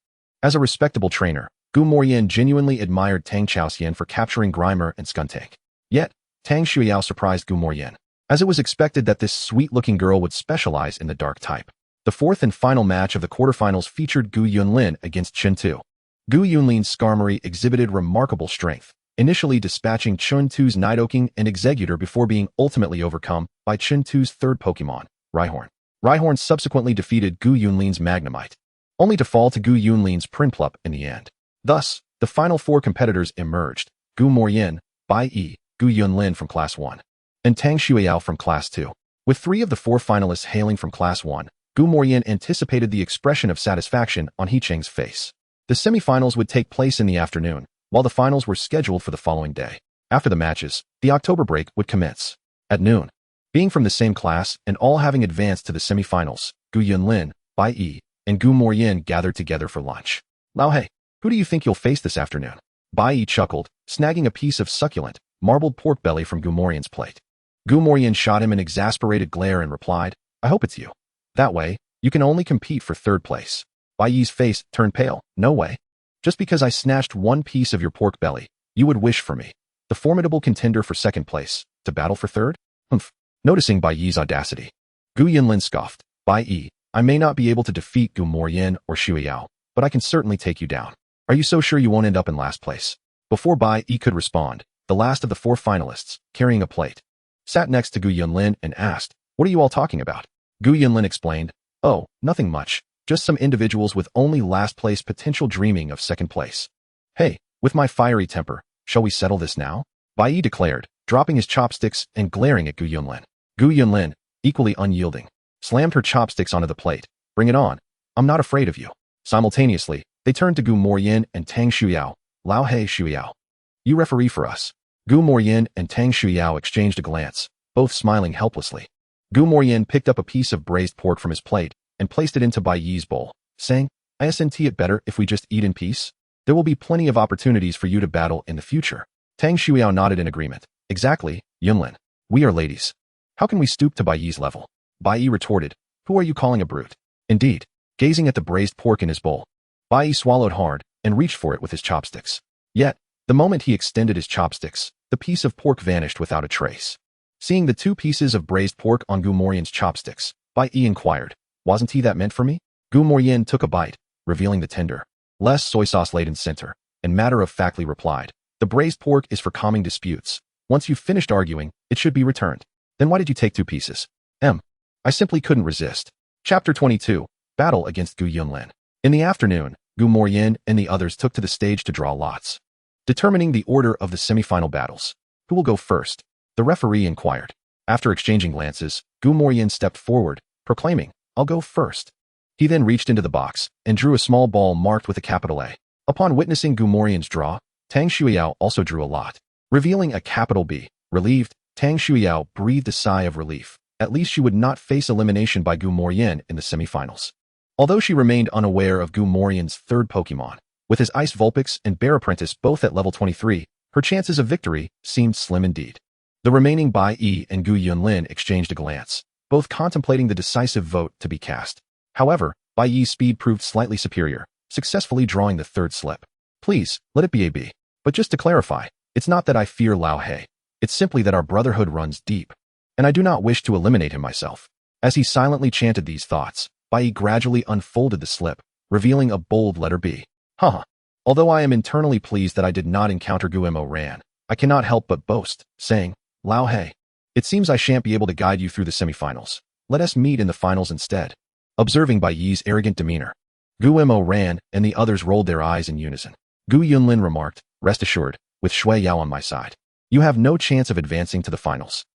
As a respectable trainer, Gu Morian genuinely admired Tang Chaoxian for capturing Grimer and Skuntank. Yet, Tang Shuiyao surprised Gu Morian, as it was expected that this sweet-looking girl would specialize in the dark type. The fourth and final match of the quarterfinals featured Gu Yunlin against Chun Tu. Gu Yunlin's Skarmory exhibited remarkable strength, initially dispatching Chun Tu's Nidoking and Exeggutor before being ultimately overcome by Chun Tu's third Pokémon, Rhyhorn. Rhyhorn subsequently defeated Gu Yunlin's Magnemite, only to fall to Gu Yunlin's Prinplup in the end. Thus, the final 4 competitors emerged: Gu Morian, Bai Yi, Gu Yunlin from Class 1, and Tang Shuiyao from Class 2. With 3 of the 4 finalists hailing from Class 1, Gu Morian anticipated the expression of satisfaction on He Cheng's face. The semifinals would take place in the afternoon, while the finals were scheduled for the following day. After the matches, the October break would commence. At noon, being from the same class and all having advanced to the semifinals, Gu Yunlin, Bai Yi, and Gu Morian gathered together for lunch. Lao Hei, who do you think you'll face this afternoon? Bai Yi chuckled, snagging a piece of succulent, marbled pork belly from Gu Morian's plate. Gu Morian shot him an exasperated glare and replied, I hope it's you. That way, you can only compete for third place. Bai Yi's face turned pale. No way. Just because I snatched one piece of your pork belly, you would wish for me, the formidable contender for second place, to battle for third? Humph. Noticing Bai Yi's audacity, Gu Yunlin scoffed. Bai Yi, I may not be able to defeat Gu Morian or Shuiyao, but I can certainly take you down. Are you so sure you won't end up in last place? Before Bai Yi could respond, the last of the 4 finalists, carrying a plate, sat next to Gu Yunlin and asked, What are you all talking about? Gu Yunlin explained, Oh, nothing much, just some individuals with only last place potential dreaming of second place. Hey, with my fiery temper, shall we settle this now? Bai Yi declared, dropping his chopsticks and glaring at Gu Yunlin. Gu Yunlin, equally unyielding, slammed her chopsticks onto the plate. Bring it on. I'm not afraid of you. Simultaneously, they turned to Gu Morian and Tang Shuiyao. Lao Hei Shuiyao, you referee for us. Gu Morian and Tang Shuiyao exchanged a glance, both smiling helplessly. Gu Morian picked up a piece of braised pork from his plate and placed it into Bai Yi's bowl, saying, Isn't it better if we just eat in peace? There will be plenty of opportunities for you to battle in the future. Tang Shuiyao nodded in agreement. Exactly, Yunlin. We are ladies. How can we stoop to Bai Yi's level? Bai Yi retorted, Who are you calling a brute? Indeed. Gazing at the braised pork in his bowl, Bai Yi swallowed hard and reached for it with his chopsticks. Yet, the moment he extended his chopsticks, the piece of pork vanished without a trace. Seeing the 2 pieces of braised pork on Gu Morian's chopsticks, Bai Yi inquired, Wasn't he that meant for me? Gu Morian took a bite, revealing the tender, less soy sauce-laden center, and matter-of-factly replied, The braised pork is for calming disputes. Once you've finished arguing, it should be returned. Then why did you take 2 pieces? I simply couldn't resist. Chapter 22, Battle against Gu Yunlin. In the afternoon, Gu Morian and the others took to the stage to draw lots, determining the order of the semifinal battles. Who will go first? The referee inquired. After exchanging glances, Gu Morian stepped forward, proclaiming, I'll go first. He then reached into the box and drew a small ball marked with a capital A. Upon witnessing Gu Morian's draw, Tang Shuiyao also drew a lot, revealing a capital B. Relieved, Tang Shuiyao breathed a sigh of relief. At least she would not face elimination by Gu Morian in the semifinals. Although she remained unaware of Gu Morian's third Pokémon, with his Ice Vulpix and Bear Apprentice both at level 23, her chances of victory seemed slim indeed. The remaining Bai Yi and Gu Yunlin exchanged a glance, both contemplating the decisive vote to be cast. However, Bai Yi's speed proved slightly superior, successfully drawing the third slip. Please, let it be a B. But just to clarify, it's not that I fear Lao Hei. It's simply that our brotherhood runs deep, and I do not wish to eliminate him myself. As he silently chanted these thoughts, Bai Yi gradually unfolded the slip, revealing a bold letter B. Although I am internally pleased that I did not encounter Guemo Ran, I cannot help but boast, saying, Lao Hei, it seems I shan't be able to guide you through the semifinals. Let us meet in the finals instead. Observing Bai Yi's arrogant demeanor, Guemo Ran and the others rolled their eyes in unison. Gu Yunlin remarked, Rest assured, with Shui Yao on my side, you have no chance of advancing to the finals.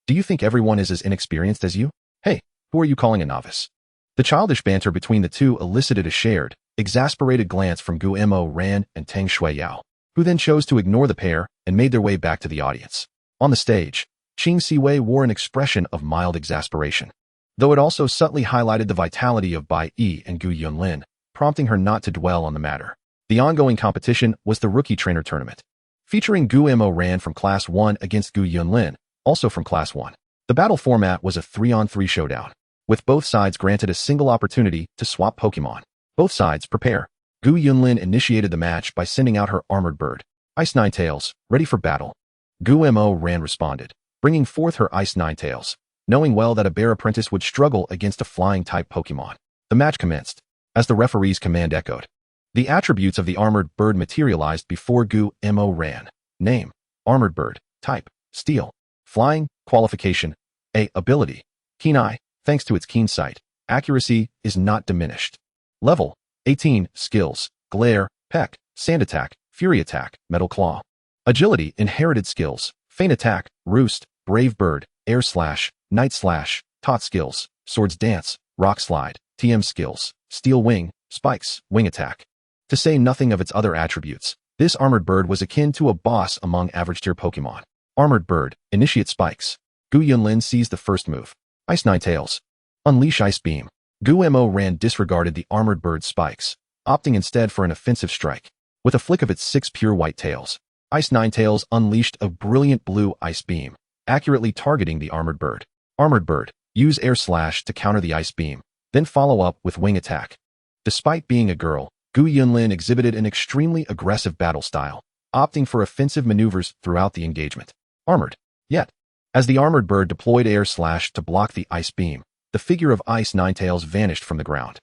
Do you think everyone is as inexperienced as you? Hey, who are you calling a novice? The childish banter between the two elicited a shared, exasperated glance from Gu Mo Ran and Tang Shuiyao, who then chose to ignore the pair and made their way back to the audience. On the stage, Qing Siwei wore an expression of mild exasperation, though it also subtly highlighted the vitality of Bai Yi and Gu Yunlin, prompting her not to dwell on the matter. The ongoing competition was the Rookie Trainer Tournament, featuring Gu Mo Ran from Class 1 against Gu Yunlin, also from Class 1. The battle format was a 3-on-3 showdown, with both sides granted a single opportunity to swap Pokémon. Both sides prepare. Gu Yunlin initiated the match by sending out her armored bird, Ice Ninetales, ready for battle. Gu Mo Ran responded, bringing forth her Ice Ninetales, knowing well that a bear apprentice would struggle against a flying-type Pokémon. The match commenced, as the referee's command echoed. The attributes of the armored bird materialized before Gu Mo Ran. Name: Armored Bird. Type: Steel. Flying. Qualification: A. Ability: Keen Eye. Thanks to its keen sight, accuracy is not diminished. Level: 18. Skills: Glare, Peck, Sand Attack, Fury Attack, Metal Claw. Agility: Inherited skills: Feint Attack, Roost, Brave Bird, Air Slash, Night Slash. Taught skills: Swords Dance, Rock Slide. TM skills: Steel Wing, Spikes, Wing Attack. To say nothing of its other attributes, this armored bird was akin to a boss among average-tier Pokémon. Armored Bird, Initiate Spikes. Gu Yunlin sees the first move. Ice Ninetales. Unleash Ice Beam. Gu Mo Ran disregarded the armored bird's spikes, opting instead for an offensive strike. With a flick of its 6 pure white tails, Ice Ninetales unleashed a brilliant blue ice beam, accurately targeting the armored bird. Armored Bird, use Air Slash to counter the ice beam, then follow up with Wing Attack. Despite being a girl, Gu Yunlin exhibited an extremely aggressive battle style, opting for offensive maneuvers throughout the engagement. Armored. Yet, as the armored bird deployed Air Slash to block the ice beam, the figure of Ice Ninetales vanished from the ground.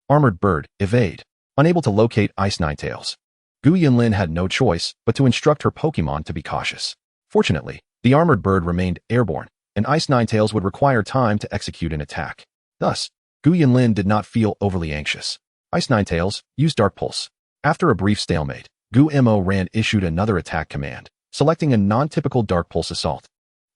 Armored Bird, evade. Unable to locate Ice Ninetales, Gu Yunlin had no choice but to instruct her Pokémon to be cautious. Fortunately, the armored bird remained airborne, and Ice Ninetales would require time to execute an attack. Thus, Gu Yunlin did not feel overly anxious. Ice Ninetales, use Dark Pulse. After a brief stalemate, Gu Mo Ran issued another attack command, selecting a non-typical Dark Pulse assault.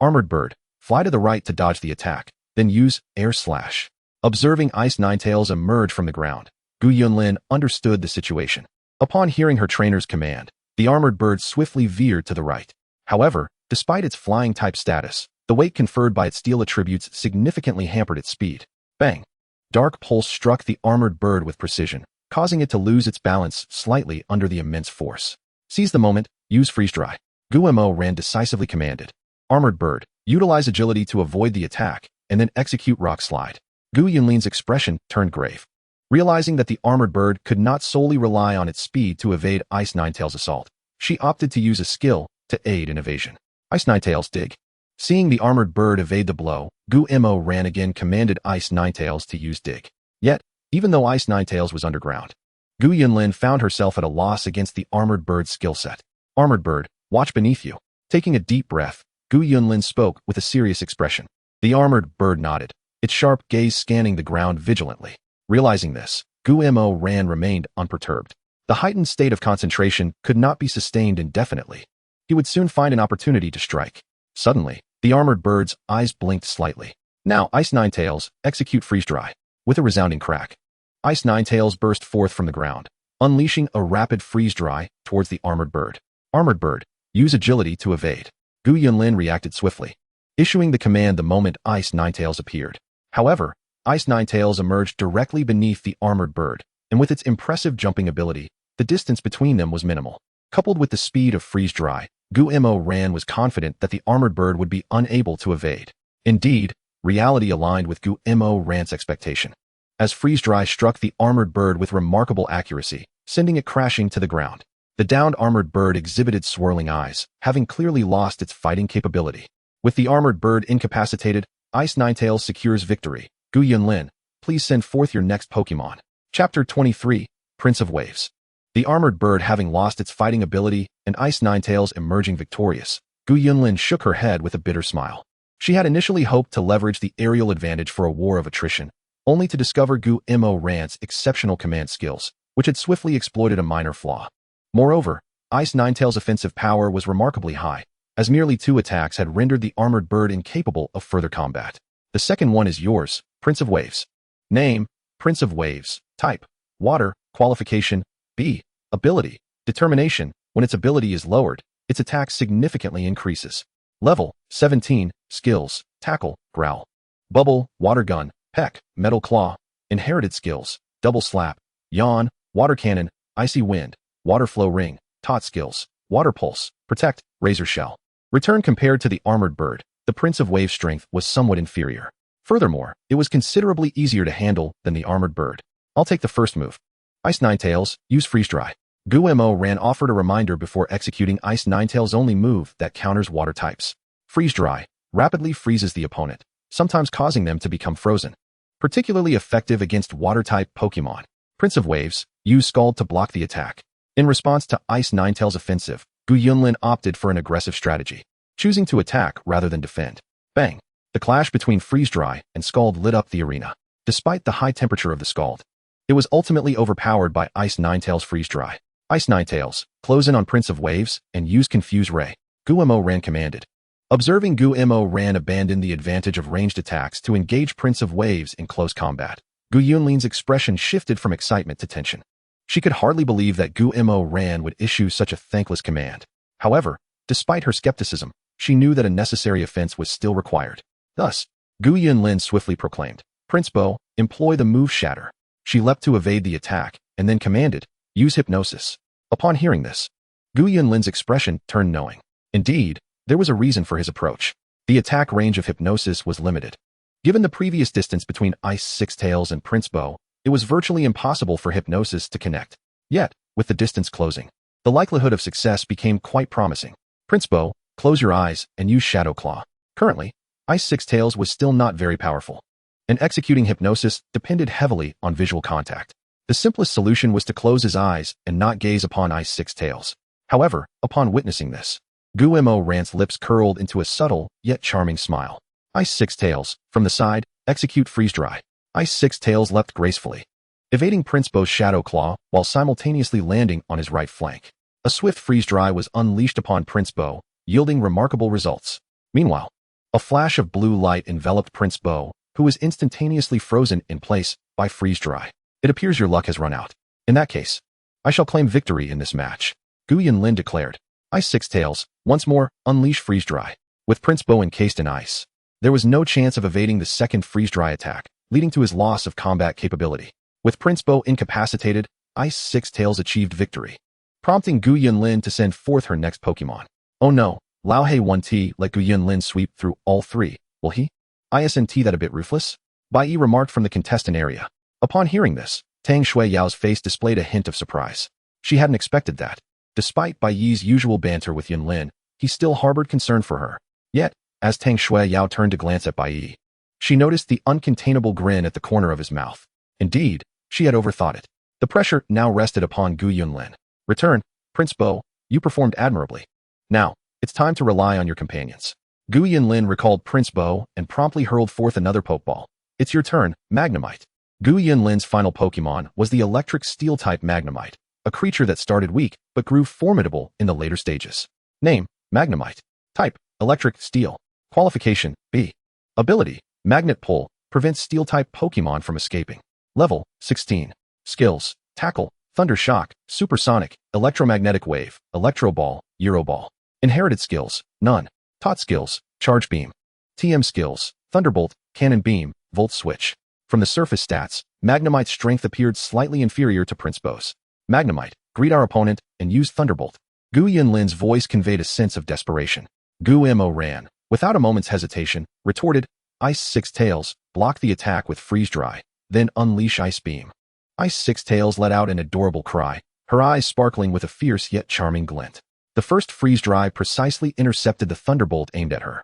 Armored Bird, fly to the right to dodge the attack, then use Air Slash. Observing Ice Ninetales emerge from the ground, Gu Yunlin understood the situation. Upon hearing her trainer's command, the armored bird swiftly veered to the right. However, despite its flying-type status, the weight conferred by its steel attributes significantly hampered its speed. Bang! Dark Pulse struck the armored bird with precision, causing it to lose its balance slightly under the immense force. Seize the moment, use Freeze Dry. Gu Mo Ran decisively commanded. Armored Bird, utilize agility to avoid the attack, and then execute Rock Slide. Gu Yunlin's expression turned grave. Realizing that the armored bird could not solely rely on its speed to evade Ice Ninetales' assault, she opted to use a skill to aid in evasion. Ice Ninetales dig. Seeing the armored bird evade the blow, Gu Mo Ran again commanded Ice Ninetales to use dig. Yet, even though Ice Ninetales was underground, Gu Yunlin found herself at a loss against the armored bird's skill set. Armored Bird, watch beneath you. Taking a deep breath, Gu Yunlin spoke with a serious expression. The armored bird nodded, its sharp gaze scanning the ground vigilantly. Realizing this, Gu Mo Ran remained unperturbed. The heightened state of concentration could not be sustained indefinitely. He would soon find an opportunity to strike. Suddenly, the armored bird's eyes blinked slightly. Now, Ice Ninetales, execute Freeze Dry. With a resounding crack, Ice Ninetales burst forth from the ground, unleashing a rapid Freeze Dry towards the armored bird. Armored Bird, use agility to evade. Gu Yunlin reacted swiftly, issuing the command the moment Ice Ninetales appeared. However, Ice Ninetales emerged directly beneath the armored bird, and with its impressive jumping ability, the distance between them was minimal. Coupled with the speed of Freeze Dry, Gu Mo Ran was confident that the armored bird would be unable to evade. Indeed, reality aligned with Gu Mo Ran's expectation, as Freeze Dry struck the armored bird with remarkable accuracy, sending it crashing to the ground. The downed armored bird exhibited swirling eyes, having clearly lost its fighting capability. With the armored bird incapacitated, Ice Ninetales secures victory. Gu Yunlin, please send forth your next Pokémon. Chapter 23, Prince of Waves. The armored bird having lost its fighting ability and Ice Ninetales emerging victorious, Gu Yunlin shook her head with a bitter smile. She had initially hoped to leverage the aerial advantage for a war of attrition, only to discover Gu Mo Ran's exceptional command skills, which had swiftly exploited a minor flaw. Moreover, Ice Ninetales' offensive power was remarkably high, as merely 2 attacks had rendered the armored bird incapable of further combat. The second one is yours, Prince of Waves. Name, Prince of Waves. Type, Water. Qualification B. Ability. Determination. When its ability is lowered, its attack significantly increases. Level 17. Skills. Tackle, Growl. Bubble, Water Gun, Peck, Metal Claw. Inherited skills. Double Slap, Yawn, Water Cannon, Icy Wind, Water Flow Ring. Taught skills. Water Pulse, Protect, Razor Shell. Return. Compared to the armored bird, the Prince of Wave strength was somewhat inferior. Furthermore, it was considerably easier to handle than the armored bird. I'll take the first move. Ice Ninetales, use Freeze Dry. Gumo Ran offered a reminder before executing Ice Ninetales' only move that counters water types. Freeze Dry rapidly freezes the opponent, sometimes causing them to become frozen. Particularly effective against water-type Pokémon. Prince of Waves, use Scald to block the attack. In response to Ice Ninetales' offensive, Gu Yunlin opted for an aggressive strategy, choosing to attack rather than defend. Bang! The clash between Freeze Dry and Scald lit up the arena. Despite the high temperature of the Scald, it was ultimately overpowered by Ice Ninetales' Freeze Dry. Ice Ninetales, close in on Prince of Waves and use Confuse Ray. Gumo Ran commanded. Observing Gumo Ran abandon the advantage of ranged attacks to engage Prince of Waves in close combat, Gu Yunlin's expression shifted from excitement to tension. She could hardly believe that Gumo Ran would issue such a thankless command. However, despite her skepticism, she knew that a necessary offense was still required. Thus, Gu Yunlin swiftly proclaimed, Prince Bo, employ the move Shatter. She leapt to evade the attack, and then commanded, use Hypnosis. Upon hearing this, Gu Yunlin's expression turned knowing. Indeed, there was a reason for his approach. The attack range of Hypnosis was limited. Given the previous distance between Ice Sixtails and Prince Bo, it was virtually impossible for Hypnosis to connect. Yet, with the distance closing, the likelihood of success became quite promising. Prince Bo, close your eyes and use Shadow Claw. Currently, Ice Sixtails was still not very powerful, and executing Hypnosis depended heavily on visual contact. The simplest solution was to close his eyes and not gaze upon Ice Sixtails. However, upon witnessing this, Gumo Ran's lips curled into a subtle yet charming smile. Ice Sixtails, from the side, execute Freeze Dry. Ice Sixtails leapt gracefully, evading Prince Bo's Shadow Claw while simultaneously landing on his right flank. A swift Freeze Dry was unleashed upon Prince Bo, yielding remarkable results. Meanwhile, a flash of blue light enveloped Prince Bo, who was instantaneously frozen in place by Freeze Dry. It appears your luck has run out. In that case, I shall claim victory in this match. Gu Yunlin declared. Ice Sixtails, once more, unleash Freeze Dry. With Prince Bo encased in ice, there was no chance of evading the second Freeze Dry attack, leading to his loss of combat capability. With Prince Bo incapacitated, Ice Sixtails achieved victory, prompting Gu Yunlin to send forth her next Pokémon. Oh no, Lao Hei 1T let Gu Yunlin sweep through all three, will he? Isn't that a bit ruthless? Bai Yi remarked from the contestant area. Upon hearing this, Tang Shui Yao's face displayed a hint of surprise. She hadn't expected that. Despite Bai Yi's usual banter with Yunlin, he still harbored concern for her. Yet, as Tang Shui Yao turned to glance at Bai Yi, she noticed the uncontainable grin at the corner of his mouth. Indeed, she had overthought it. The pressure now rested upon Gu Yunlin. Return, Prince Bo, you performed admirably. Now, it's time to rely on your companions. Gu Yunlin recalled Prince Bo and promptly hurled forth another Pokeball. It's your turn, Magnemite. Gu Yunlin's final Pokemon was the electric steel-type Magnemite, a creature that started weak but grew formidable in the later stages. Name, Magnemite. Type, electric steel. Qualification, B. Ability, Magnet Pull, prevents steel-type Pokemon from escaping. Level, 16. Skills, Tackle, Thunder Shock, Supersonic, Electromagnetic Wave, Electro Ball, Euro Ball. Inherited skills, none. Taught skills, Charge Beam. TM skills, Thunderbolt, Cannon Beam, Volt Switch. From the surface stats, Magnemite's strength appeared slightly inferior to Prince Bo's. Magnemite, greet our opponent and use Thunderbolt. Gu Yunlin's voice conveyed a sense of desperation. Gumo Ran, without a moment's hesitation, retorted, Ice Sixtails, block the attack with Freeze Dry, then unleash Ice Beam. Ice Sixtails let out an adorable cry, her eyes sparkling with a fierce yet charming glint. The first Freeze Dry precisely intercepted the Thunderbolt aimed at her,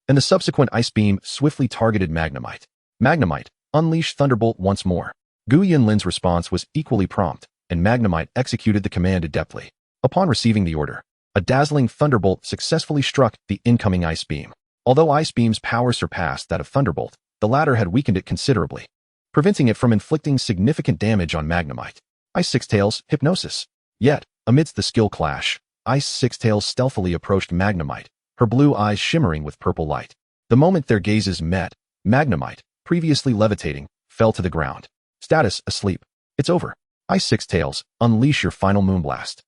and the subsequent Ice Beam swiftly targeted Magnemite. Magnemite, unleash Thunderbolt once more. Gu Yunlin's response was equally prompt, and Magnemite executed the command adeptly. Upon receiving the order, a dazzling Thunderbolt successfully struck the incoming Ice Beam. Although Ice Beam's power surpassed that of Thunderbolt, the latter had weakened it considerably, preventing it from inflicting significant damage on Magnemite. Ice Sixtails, Hypnosis. Yet, amidst the skill clash, Ice Sixtails stealthily approached Magnemite, her blue eyes shimmering with purple light. The moment their gazes met, Magnemite, previously levitating, fell to the ground. Status, asleep. It's over. Ice-Six Tails, unleash your final moonblast.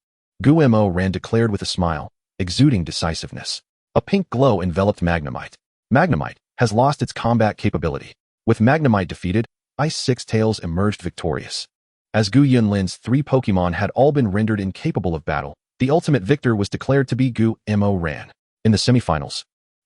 Gumo ran declared with a smile, exuding decisiveness. A pink glow enveloped Magnemite. Magnemite has lost its combat capability. With Magnemite defeated, Ice-Six Tails emerged victorious. As Gu Yunlin's 3 Pokémon had all been rendered incapable of battle, the ultimate victor was declared to be Gumo Ran. In the semifinals,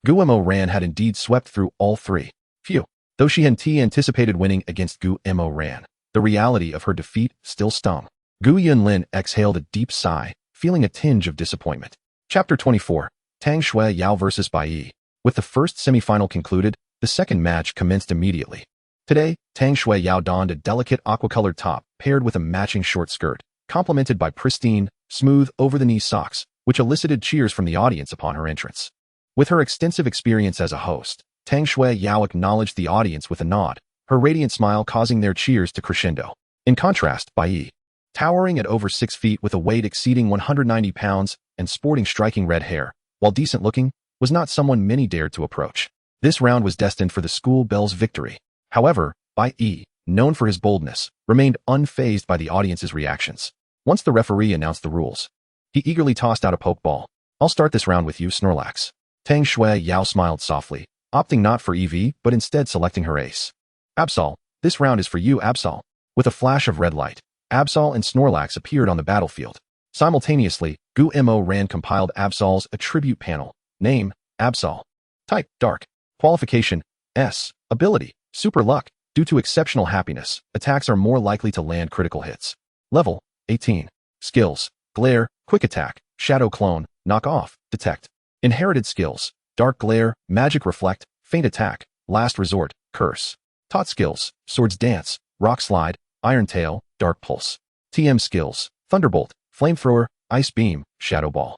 Gumo Ran had indeed swept through all 3. Phew. Though she had anticipated winning against Gumo Ran, the reality of her defeat still stung. Gu Yunlin exhaled a deep sigh, feeling a tinge of disappointment. Chapter 24. Tang Shui Yao vs. Bai Yi. With the first semifinal concluded, the second match commenced immediately. Today, Tang Shui Yao donned a delicate aqua-colored top paired with a matching short skirt, complemented by pristine, smooth, over-the-knee socks, which elicited cheers from the audience upon her entrance. With her extensive experience as a host, Tang Shui Yao acknowledged the audience with a nod, her radiant smile causing their cheers to crescendo. In contrast, Bai Yi, towering at over 6 feet with a weight exceeding 190 pounds and sporting striking red hair, while decent-looking, was not someone many dared to approach. This round was destined for the school bell's victory. However, Bai Yi, known for his boldness, remained unfazed by the audience's reactions. Once the referee announced the rules, he eagerly tossed out a pokeball. "I'll start this round with you, Snorlax." Tang Shui Yao smiled softly, opting not for EV but instead selecting her ace. "Absol, this round is for you, Absol." With a flash of red light, Absol and Snorlax appeared on the battlefield. Simultaneously, Gumo Ran compiled Absol's attribute panel. Name, Absol. Type, Dark. Qualification, S. Ability, Super Luck. Due to exceptional happiness, attacks are more likely to land critical hits. Level, 18. Skills, Glare, Quick Attack, Shadow Clone, Knock Off, Detect. Inherited skills, Dark Glare, Magic Reflect, Faint Attack, Last Resort, Curse. Taught skills, Swords Dance, Rock Slide, Iron Tail, Dark Pulse. TM skills, Thunderbolt, Flamethrower, Ice Beam, Shadow Ball.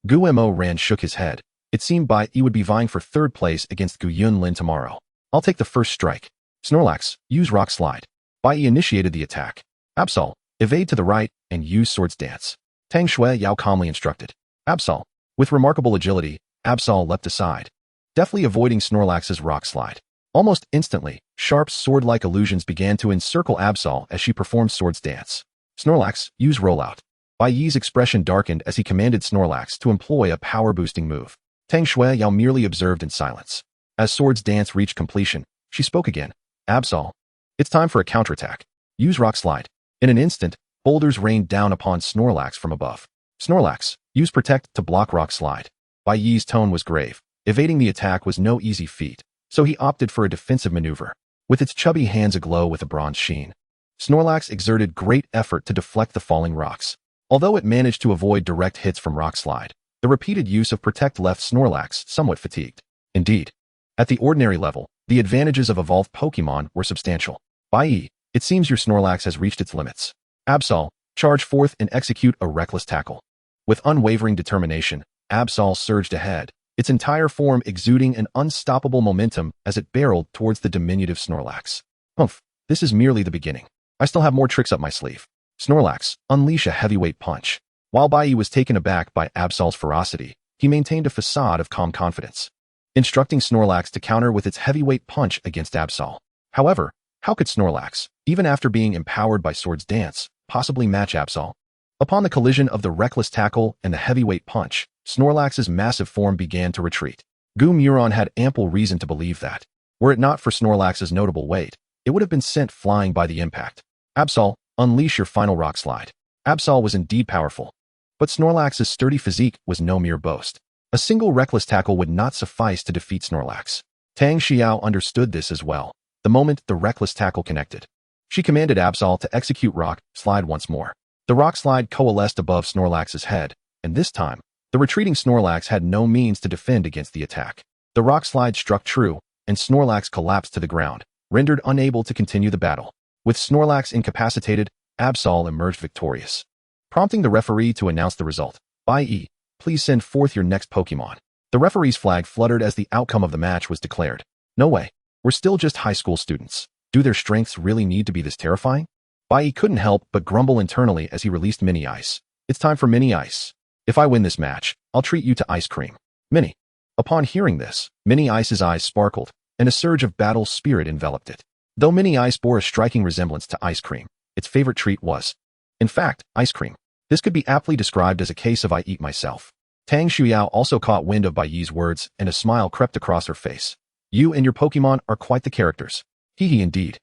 Gumo Ran shook his head. It seemed Bai Yi would be vying for 3rd place against Gu Yunlin tomorrow. "I'll take the first strike." Snorlax, use Rock Slide. Bai Yi initiated the attack. Absol, evade to the right and use Swords Dance. Tang Shui Yao calmly instructed. Absol. With remarkable agility, Absol leapt aside, deftly avoiding Snorlax's Rock Slide. Almost instantly, sharp sword-like illusions began to encircle Absol as she performed Swords Dance. Snorlax, use Rollout. Bai Yi's expression darkened as he commanded Snorlax to employ a power-boosting move. Tang Shui Yao merely observed in silence. As Swords Dance reached completion, she spoke again. Absol, it's time for a counterattack. Use Rock Slide. In an instant, boulders rained down upon Snorlax from above. Snorlax, use Protect to block Rock Slide. Bai Yi's tone was grave. Evading the attack was no easy feat, so he opted for a defensive maneuver. With its chubby hands aglow with a bronze sheen, Snorlax exerted great effort to deflect the falling rocks. Although it managed to avoid direct hits from Rock Slide, the repeated use of Protect left Snorlax somewhat fatigued. Indeed, at the ordinary level, the advantages of evolved Pokémon were substantial. Bai Yi, it seems your Snorlax has reached its limits. Absol, charge forth and execute a reckless tackle. With unwavering determination, Absol surged ahead, its entire form exuding an unstoppable momentum as it barreled towards the diminutive Snorlax. Humph, this is merely the beginning. I still have more tricks up my sleeve. Snorlax, unleash a heavyweight punch. While Bai Yi was taken aback by Absol's ferocity, he maintained a facade of calm confidence, instructing Snorlax to counter with its heavyweight punch against Absol. However, how could Snorlax, even after being empowered by Swords Dance, possibly match Absol? Upon the collision of the reckless tackle and the heavyweight punch, Snorlax's massive form began to retreat. Muron had ample reason to believe that, were it not for Snorlax's notable weight, it would have been sent flying by the impact. Absol, unleash your final Rock Slide. Absol was indeed powerful, but Snorlax's sturdy physique was no mere boast. A single reckless tackle would not suffice to defeat Snorlax. Tang Xiao understood this as well, the moment the reckless tackle connected. She commanded Absol to execute Rock Slide once more. The Rock Slide coalesced above Snorlax's head, and this time, the retreating Snorlax had no means to defend against the attack. The Rock Slide struck true, and Snorlax collapsed to the ground, rendered unable to continue the battle. With Snorlax incapacitated, Absol emerged victorious. Prompting the referee to announce the result. Bai Yi, please send forth your next Pokémon. The referee's flag fluttered as the outcome of the match was declared. No way. We're still just high school students. Do their strengths really need to be this terrifying? Bai Yi couldn't help but grumble internally as he released Mini Ice. It's time for Mini Ice. If I win this match, I'll treat you to ice cream. Mini. Upon hearing this, Mini Ice's eyes sparkled, and a surge of battle spirit enveloped it. Though Mini Ice bore a striking resemblance to ice cream, its favorite treat was In fact, ice cream. This could be aptly described as a case of I eat myself. Tang Shuyao also caught wind of Bai Yi's words, and a smile crept across her face. You and your Pokemon are quite the characters. Hee indeed.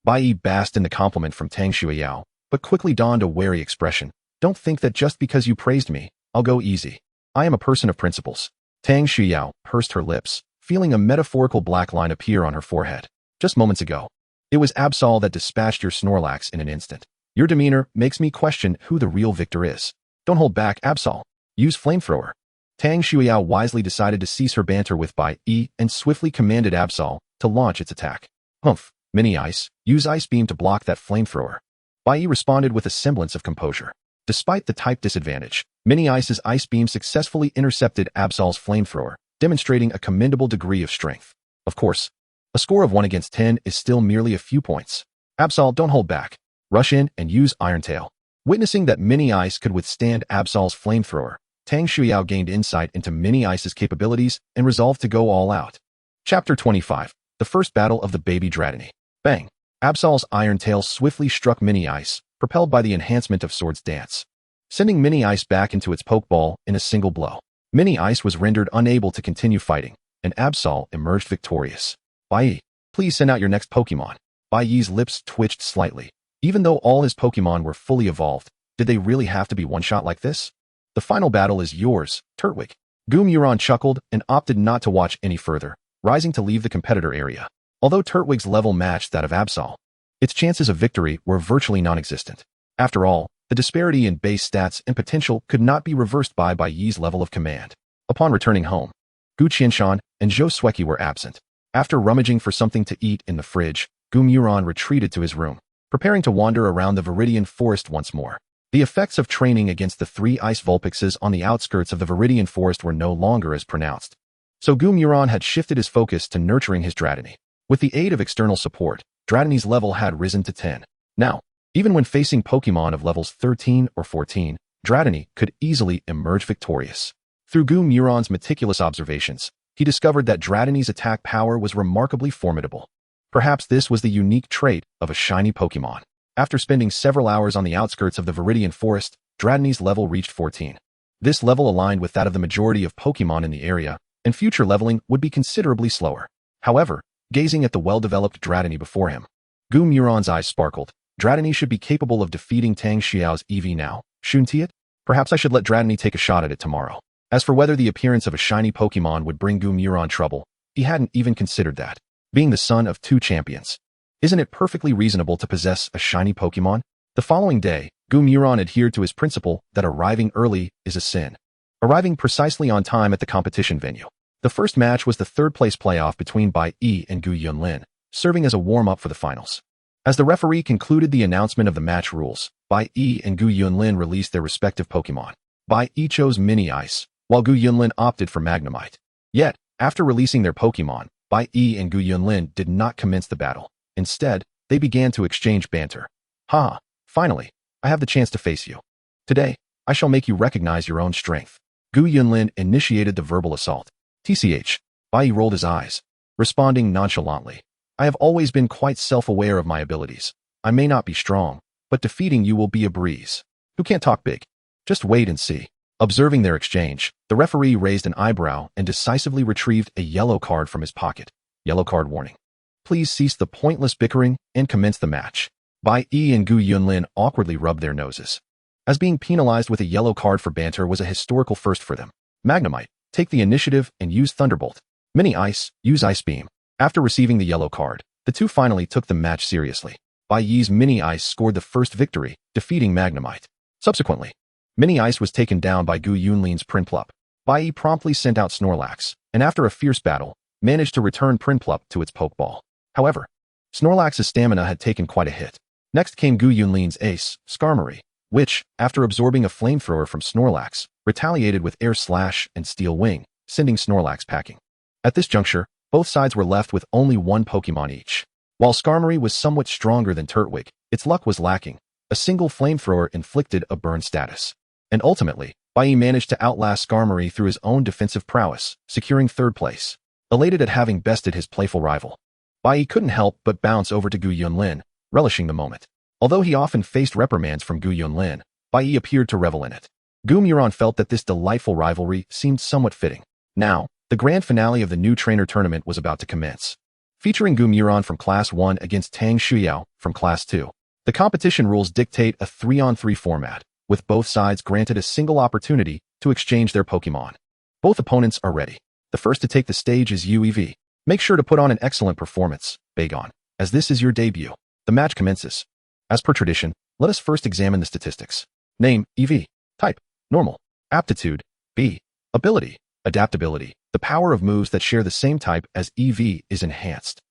Bai Yi basked in the compliment from Tang Shuyao, but quickly donned a wary expression. Don't think that just because you praised me, I'll go easy. I am a person of principles. Tang Shuyao pursed her lips, feeling a metaphorical black line appear on her forehead. Just moments ago, it was Absol that dispatched your Snorlax in an instant. Your demeanor makes me question who the real victor is. Don't hold back, Absol. Use Flamethrower. Tang Shuyao wisely decided to cease her banter with Bai Yi and swiftly commanded Absol to launch its attack. Humph, Mini Ice, use Ice Beam to block that Flamethrower. Bai Yi responded with a semblance of composure. Despite the type disadvantage, Mini Ice's Ice Beam successfully intercepted Absol's Flamethrower, demonstrating a commendable degree of strength. Of course, a score of 1 against 10 is still merely a few points. Absol, don't hold back. Rush in and use Iron Tail. Witnessing that Mini Ice could withstand Absol's Flamethrower, Tang Shuyao gained insight into Mini Ice's capabilities and resolved to go all out. Chapter 25. The First Battle of the Baby Dratini. Bang! Absol's Iron Tail swiftly struck Mini Ice, propelled by the enhancement of Sword's Dance, sending Mini Ice back into its Pokeball in a single blow. Mini Ice was rendered unable to continue fighting, and Absol emerged victorious. Bai Yi, please send out your next Pokemon. Bai Yi's lips twitched slightly. Even though all his Pokemon were fully evolved, did they really have to be one-shot like this? The final battle is yours, Turtwig. Gumuron chuckled and opted not to watch any further, rising to leave the competitor area. Although Turtwig's level matched that of Absol, its chances of victory were virtually non-existent. After all, the disparity in base stats and potential could not be reversed by Bai Yi's level of command. Upon returning home, Gu Qianshan and Zhou Sueki were absent. After rummaging for something to eat in the fridge, Gumuron retreated to his room, preparing to wander around the Viridian Forest once more. The effects of training against the 3 ice Vulpixes on the outskirts of the Viridian Forest were no longer as pronounced. So Gumuron had shifted his focus to nurturing his Dratini. With the aid of external support, Dratini's level had risen to 10. Now, even when facing Pokemon of levels 13 or 14, Dratini could easily emerge victorious. Through Gumuron's meticulous observations, he discovered that Dratini's attack power was remarkably formidable. Perhaps this was the unique trait of a shiny Pokemon. After spending several hours on the outskirts of the Viridian Forest, Dratini's level reached 14. This level aligned with that of the majority of Pokemon in the area, and future leveling would be considerably slower. However, gazing at the well-developed Dratini before him, Gumuron's eyes sparkled. Dratini should be capable of defeating Tang Xiao's EV now, shouldn't it? Perhaps I should let Dratini take a shot at it tomorrow. As for whether the appearance of a shiny Pokemon would bring Gumuron trouble, he hadn't even considered that. Being the son of 2 champions, isn't it perfectly reasonable to possess a shiny Pokemon? The following day, Gumuron adhered to his principle that arriving early is a sin. Arriving precisely on time at the competition venue. The first match was the third-place playoff between Bai Yi and Gu Yunlin, serving as a warm-up for the finals. As the referee concluded the announcement of the match rules, Bai Yi and Gu Yunlin released their respective Pokemon. Bai Yi chose Mini Ice, while Gu Yunlin opted for Magnemite. Yet, after releasing their Pokemon, Bai Yi and Gu Yunlin did not commence the battle. Instead, they began to exchange banter. Ha! Finally, I have the chance to face you. Today, I shall make you recognize your own strength. Gu Yunlin initiated the verbal assault. TCH. Bai Yi rolled his eyes, responding nonchalantly. I have always been quite self-aware of my abilities. I may not be strong, but defeating you will be a breeze. Who can't talk big? Just wait and see. Observing their exchange, the referee raised an eyebrow and decisively retrieved a yellow card from his pocket. Yellow card warning. Please cease the pointless bickering and commence the match. Bai Yi and Gu Yunlin awkwardly rubbed their noses, as being penalized with a yellow card for banter was a historical first for them. Magnemite, take the initiative and use Thunderbolt. Mini Ice, use Ice Beam. After receiving the yellow card, the two finally took the match seriously. Bai Yi's Mini Ice scored the first victory, defeating Magnemite. Subsequently, Mini Ice was taken down by Gu Yunlin's Prinplup. Bai Yi promptly sent out Snorlax, and after a fierce battle, managed to return Prinplup to its Pokeball. However, Snorlax's stamina had taken quite a hit. Next came Gu Yunlin's ace, Skarmory, which, after absorbing a flamethrower from Snorlax, retaliated with Air Slash and Steel Wing, sending Snorlax packing. At this juncture, both sides were left with only one Pokemon each. While Skarmory was somewhat stronger than Turtwig, its luck was lacking. A single flamethrower inflicted a burn status. And ultimately, Bai Yi managed to outlast Skarmory through his own defensive prowess, securing third place. Elated at having bested his playful rival, Bai Yi couldn't help but bounce over to Gu Yunlin, relishing the moment. Although he often faced reprimands from Gu Yunlin, Bai Yi appeared to revel in it. Gu Muron felt that this delightful rivalry seemed somewhat fitting. Now, the grand finale of the new trainer tournament was about to commence. Featuring Gu Muron from Class 1 against Tang Shuyao from Class 2. The competition rules dictate a 3-on-3 format, with both sides granted a single opportunity to exchange their Pokémon. Both opponents are ready. The first to take the stage is UEV. Make sure to put on an excellent performance, Bagon, as this is your debut. The match commences. As per tradition, let us first examine the statistics. Name, EV. Type, normal. Aptitude, B. Ability, adaptability. The power of moves that share the same type as EV is enhanced.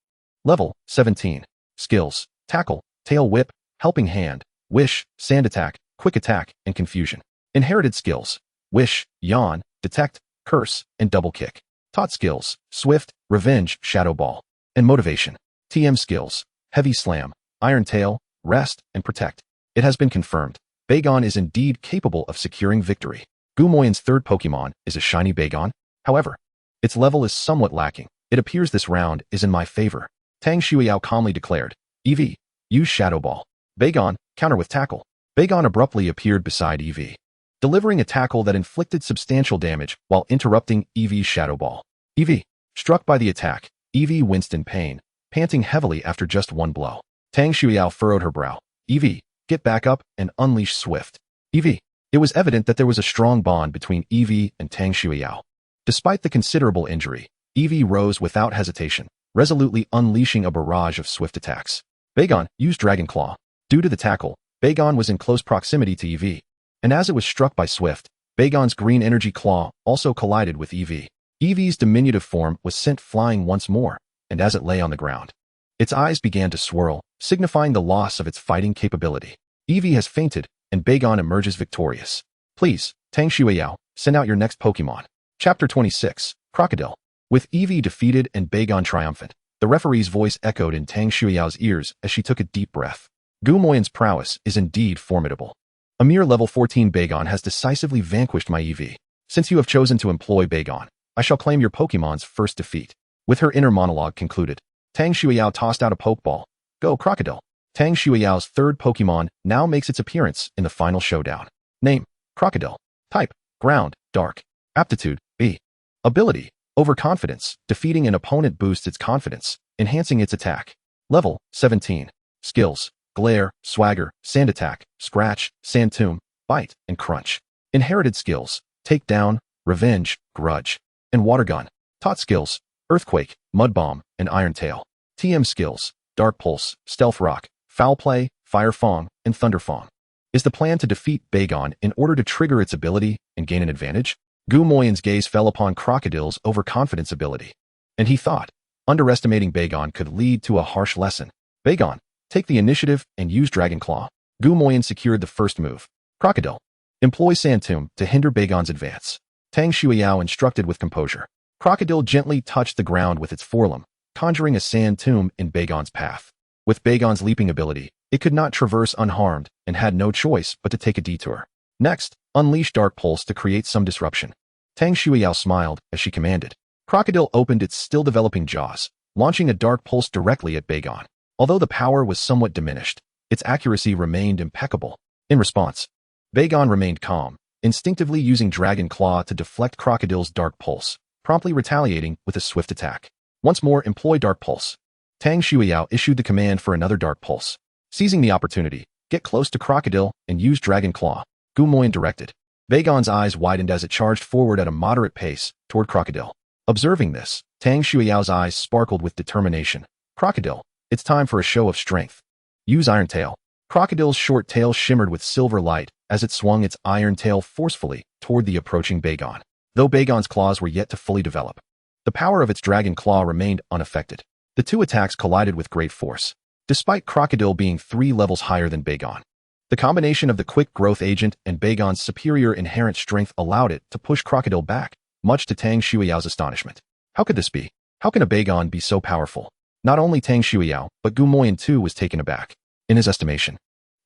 Level, 17. Skills, tackle, tail whip, helping hand, wish, sand attack, quick attack, and confusion. Inherited skills, wish, yawn, detect, curse, and double kick. Taught skills, swift, revenge, shadow ball, and motivation. TM skills, heavy slam, iron tail, rest, and protect. It has been confirmed. Bagon is indeed capable of securing victory. Gumoyan's third Pokemon is a shiny Bagon. However, its level is somewhat lacking. It appears this round is in my favor. Tang Shuyao calmly declared. EV, use Shadow Ball. Bagon, counter with Tackle. Bagon abruptly appeared beside EV, delivering a tackle that inflicted substantial damage while interrupting EV's Shadow Ball. EV, struck by the attack, EV winced in pain, panting heavily after just one blow. Tang Shuyao furrowed her brow. EV, get back up and unleash Swift. EV. It was evident that there was a strong bond between EV and Tang Shuyao. Despite the considerable injury, EV rose without hesitation, resolutely unleashing a barrage of swift attacks. Bagon used Dragon Claw. Due to the tackle, Bagon was in close proximity to EV, and as it was struck by Swift, Bagon's green energy claw also collided with EV. EV's diminutive form was sent flying once more, and as it lay on the ground, its eyes began to swirl, signifying the loss of its fighting capability. EV has fainted, and Bagon emerges victorious. Please, Tang Shuyao, send out your next Pokemon. Chapter 26, Crocodile. With EV defeated and Bagon triumphant, the referee's voice echoed in Tang Shuyao's ears as she took a deep breath. Gumoyan's prowess is indeed formidable. A mere level 14 Bagon has decisively vanquished my EV. Since you have chosen to employ Bagon, I shall claim your Pokemon's first defeat. With her inner monologue concluded, Tang Shuyao tossed out a Pokeball. Go, Crocodile. Tang Shuyao's third Pokemon now makes its appearance in the final showdown. Name, Crocodile. Type, ground, dark. Aptitude, B. Ability, overconfidence. Defeating an opponent boosts its confidence, enhancing its attack. Level, 17. Skills, glare, swagger, sand attack, scratch, sand tomb, bite, and crunch. Inherited skills, takedown, revenge, grudge, and water gun. Taught skills, earthquake, mud bomb, and iron tail. TM skills, dark pulse, stealth rock, foul play, fire fong, and thunder fong. Is the plan to defeat Bagon in order to trigger its ability and gain an advantage? Gumoyan's gaze fell upon Crocodile's overconfidence ability, and he thought, underestimating Bagon could lead to a harsh lesson. Bagon, take the initiative and use Dragon Claw. Gumoyan secured the first move. Crocodile, employ Sand Tomb to hinder Bagon's advance. Tang Shuyao instructed with composure. Crocodile gently touched the ground with its forelimb, conjuring a sand tomb in Bagon's path. With Bagon's leaping ability, it could not traverse unharmed and had no choice but to take a detour. Next, unleash Dark Pulse to create some disruption. Tang Shuyao smiled as she commanded. Crocodile opened its still-developing jaws, launching a Dark Pulse directly at Bagon. Although the power was somewhat diminished, its accuracy remained impeccable. In response, Bagon remained calm, instinctively using Dragon Claw to deflect Crocodile's Dark Pulse, promptly retaliating with a swift attack. Once more, employ Dark Pulse. Tang Shuyao issued the command for another Dark Pulse. Seizing the opportunity, get close to Crocodile and use Dragon Claw. Gumoyan directed. Bagon's eyes widened as it charged forward at a moderate pace toward Crocodile. Observing this, Tang Shuyao's eyes sparkled with determination. Crocodile, it's time for a show of strength. Use Iron Tail. Crocodile's short tail shimmered with silver light as it swung its iron tail forcefully toward the approaching Bagon. Though Bagon's claws were yet to fully develop, the power of its Dragon Claw remained unaffected. The two attacks collided with great force, despite Crocodile being 3 levels higher than Bagon. The combination of the quick growth agent and Bagon's superior inherent strength allowed it to push Crocodile back, much to Tang Shuyao's astonishment. How could this be? How can a Bagon be so powerful? Not only Tang Shuyao, but Gumoyan too was taken aback. In his estimation,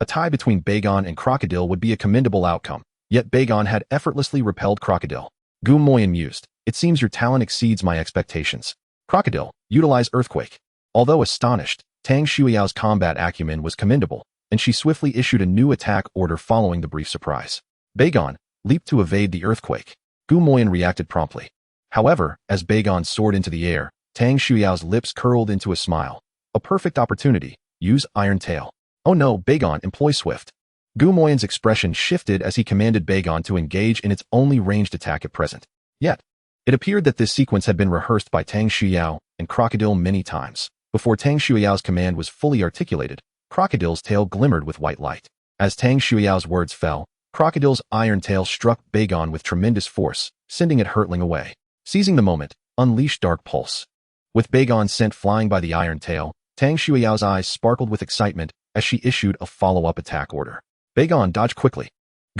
a tie between Bagon and Crocodile would be a commendable outcome, yet Bagon had effortlessly repelled Crocodile. Gumoyan mused, it seems your talent exceeds my expectations. Crocodile, utilize Earthquake. Although astonished, Tang Shuyao's combat acumen was commendable, and she swiftly issued a new attack order following the brief surprise. Bagon leaped to evade the earthquake. Gu Moyan reacted promptly. However, as Bagon soared into the air, Tang Shuyao's lips curled into a smile. A perfect opportunity. Use Iron Tail. Oh no, Bagon, employ Swift. Gu Moyan's expression shifted as he commanded Bagon to engage in its only ranged attack at present. Yet, it appeared that this sequence had been rehearsed by Tang Shuyao and Crocodile many times. Before Tang Shuyao's command was fully articulated, Crocodile's tail glimmered with white light. As Tang Shuyao's words fell, Crocodile's iron tail struck Bagon with tremendous force, sending it hurtling away. Seizing the moment, unleash Dark Pulse. With Bagon sent flying by the iron tail, Tang Shuyao's eyes sparkled with excitement as she issued a follow-up attack order. Bagon dodged quickly.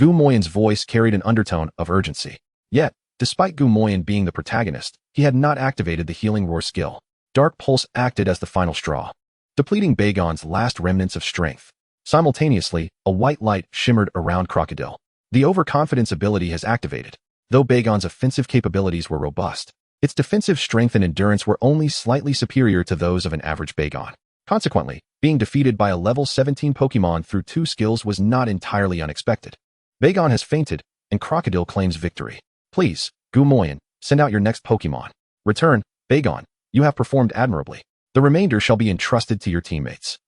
Gu Moyan's voice carried an undertone of urgency. Yet, despite Gu Moyan being the protagonist, he had not activated the Healing Roar skill. Dark Pulse acted as the final straw, depleting Bagon's last remnants of strength. Simultaneously, a white light shimmered around Crocodile. The overconfidence ability has activated. Though Bagon's offensive capabilities were robust, its defensive strength and endurance were only slightly superior to those of an average Bagon. Consequently, being defeated by a level 17 Pokémon through 2 skills was not entirely unexpected. Bagon has fainted, and Crocodile claims victory. Please, Gu Moyan, send out your next Pokémon. Return, Bagon. You have performed admirably. The remainder shall be entrusted to your teammates.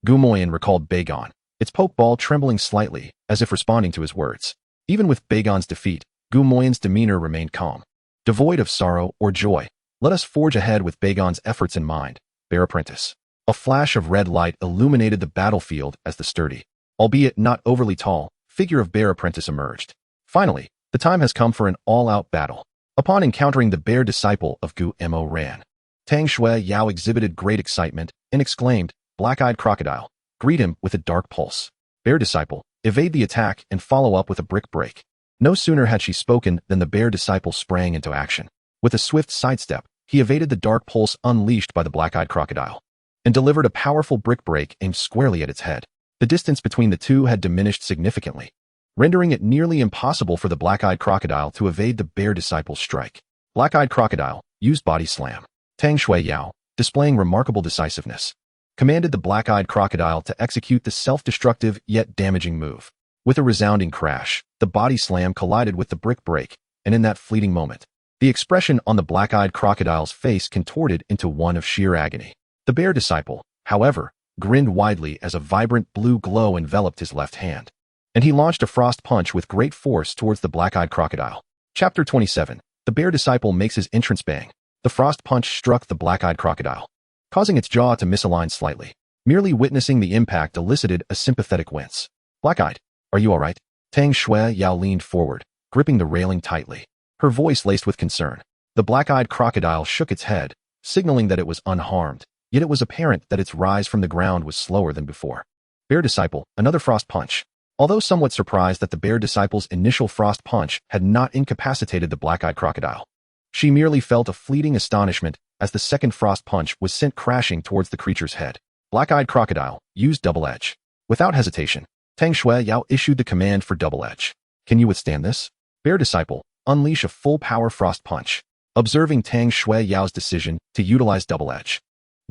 Gu Moyan recalled Bagon, its Pokeball trembling slightly, as if responding to his words. Even with Bagon's defeat, Gu Moyan's demeanor remained calm. Devoid of sorrow or joy, let us forge ahead with Bagon's efforts in mind, Bear Apprentice. A flash of red light illuminated the battlefield as the sturdy, albeit not overly tall, figure of Bear Apprentice emerged. Finally, the time has come for an all-out battle. Upon encountering the bear disciple of Gu Mo Ran, Tang Shuyao exhibited great excitement and exclaimed, Black-eyed Crocodile, greet him with a Dark Pulse. Bear disciple, evade the attack and follow up with a Brick Break. No sooner had she spoken than the bear disciple sprang into action. With a swift sidestep, he evaded the Dark Pulse unleashed by the Black-eyed Crocodile and delivered a powerful Brick Break aimed squarely at its head. The distance between the two had diminished significantly, rendering it nearly impossible for the Black-eyed Crocodile to evade the bear disciple's strike. Black-eyed Crocodile used Body Slam. Tang Shuyao, displaying remarkable decisiveness, commanded the Black-eyed Crocodile to execute the self-destructive yet damaging move. With a resounding crash, the Body Slam collided with the Brick Break, and in that fleeting moment, the expression on the Black-eyed Crocodile's face contorted into one of sheer agony. The bear disciple, however, grinned widely as a vibrant blue glow enveloped his left hand, and he launched a frost punch with great force towards the Black-eyed Crocodile. Chapter 27. The bear disciple makes his entrance. Bang. The frost punch struck the Black-eyed Crocodile, causing its jaw to misalign slightly. Merely witnessing the impact elicited a sympathetic wince. Black-eyed, are you all right? Tang Shuyao leaned forward, gripping the railing tightly, her voice laced with concern. The Black-eyed Crocodile shook its head, signaling that it was unharmed, yet it was apparent that its rise from the ground was slower than before. Bear disciple, another frost punch. Although somewhat surprised that the bear disciple's initial frost punch had not incapacitated the Black-eyed Crocodile, she merely felt a fleeting astonishment as the second frost punch was sent crashing towards the creature's head. Black-eyed Crocodile used Double Edge. Without hesitation, Tang Shuyao issued the command for Double Edge. Can you withstand this? Bear disciple, unleash a full-power frost punch. Observing Tang Shuyao's decision to utilize Double Edge,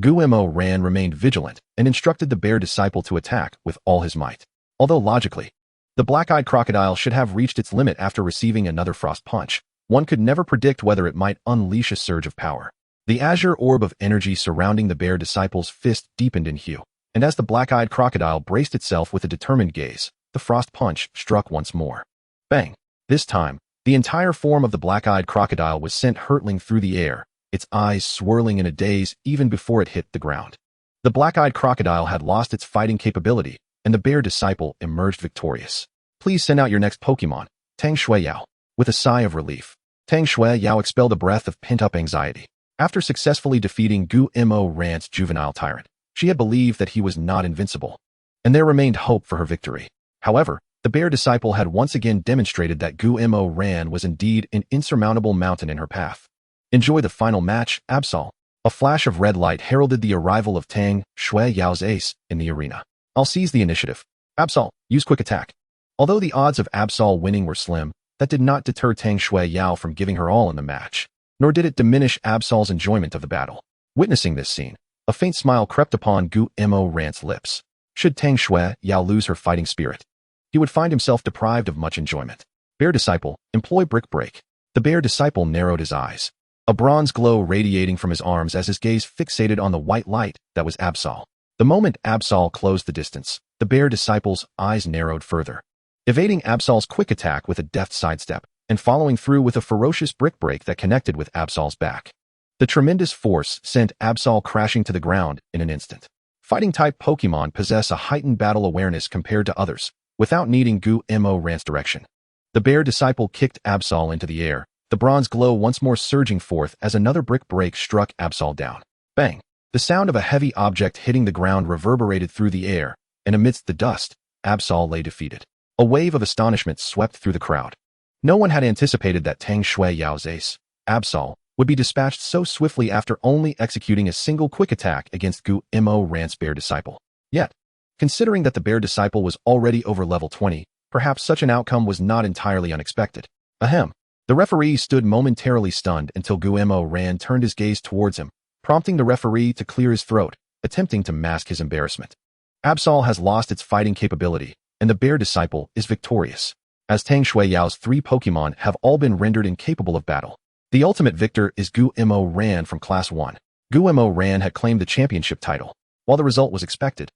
Gu Mo Ran remained vigilant and instructed the bear disciple to attack with all his might. Although logically, the Black-eyed Crocodile should have reached its limit after receiving another frost punch, one could never predict whether it might unleash a surge of power. The azure orb of energy surrounding the bear disciple's fist deepened in hue, and as the Black-eyed Crocodile braced itself with a determined gaze, the frost punch struck once more. Bang! This time, the entire form of the Black-eyed Crocodile was sent hurtling through the air, its eyes swirling in a daze even before it hit the ground. The Black-eyed Crocodile had lost its fighting capability, and the bear disciple emerged victorious. Please send out your next Pokémon, Tang Shuyao. With a sigh of relief, Tang Shuyao expelled a breath of pent-up anxiety. After successfully defeating Gu Mo Ran's juvenile tyrant, she had believed that he was not invincible, and there remained hope for her victory. However, the bear disciple had once again demonstrated that Gu Mo Ran was indeed an insurmountable mountain in her path. Enjoy the final match, Absol. A flash of red light heralded the arrival of Tang Shuyao's ace in the arena. I'll seize the initiative. Absol, use quick attack. Although the odds of Absol winning were slim, that did not deter Tang Shuyao from giving her all in the match, nor did it diminish Absol's enjoyment of the battle. Witnessing this scene, a faint smile crept upon Gu Mo Ran's lips. Should Tang Shui Yao lose her fighting spirit, he would find himself deprived of much enjoyment. Bear Disciple, employ Brick Break. The Bear Disciple narrowed his eyes, a bronze glow radiating from his arms as his gaze fixated on the white light that was Absol. The moment Absol closed the distance, the Bear Disciple's eyes narrowed further, evading Absol's quick attack with a deft sidestep, and following through with a ferocious Brick Break that connected with Absol's back. The tremendous force sent Absol crashing to the ground in an instant. Fighting-type Pokémon possess a heightened battle awareness compared to others, without needing Gu-Mo Rant's direction. The Bear Disciple kicked Absol into the air, the bronze glow once more surging forth as another Brick Break struck Absol down. Bang! The sound of a heavy object hitting the ground reverberated through the air, and amidst the dust, Absol lay defeated. A wave of astonishment swept through the crowd. No one had anticipated that Tang Shui Yao's ace, Absol, would be dispatched so swiftly after only executing a single quick attack against Gu-Mo Rant's Bear Disciple. Yet, considering that the Bear Disciple was already over level 20, perhaps such an outcome was not entirely unexpected. Ahem. The referee stood momentarily stunned until Gu-Mo Rant turned his gaze towards him, prompting the referee to clear his throat, attempting to mask his embarrassment. Absol has lost its fighting capability, and the Bear Disciple is victorious, as Tang Shui Yao's 3 Pokémon have all been rendered incapable of battle. The ultimate victor is Gu-Mo Rant from Class 1. Gu-Mo Rant had claimed the championship title. While the result was expected,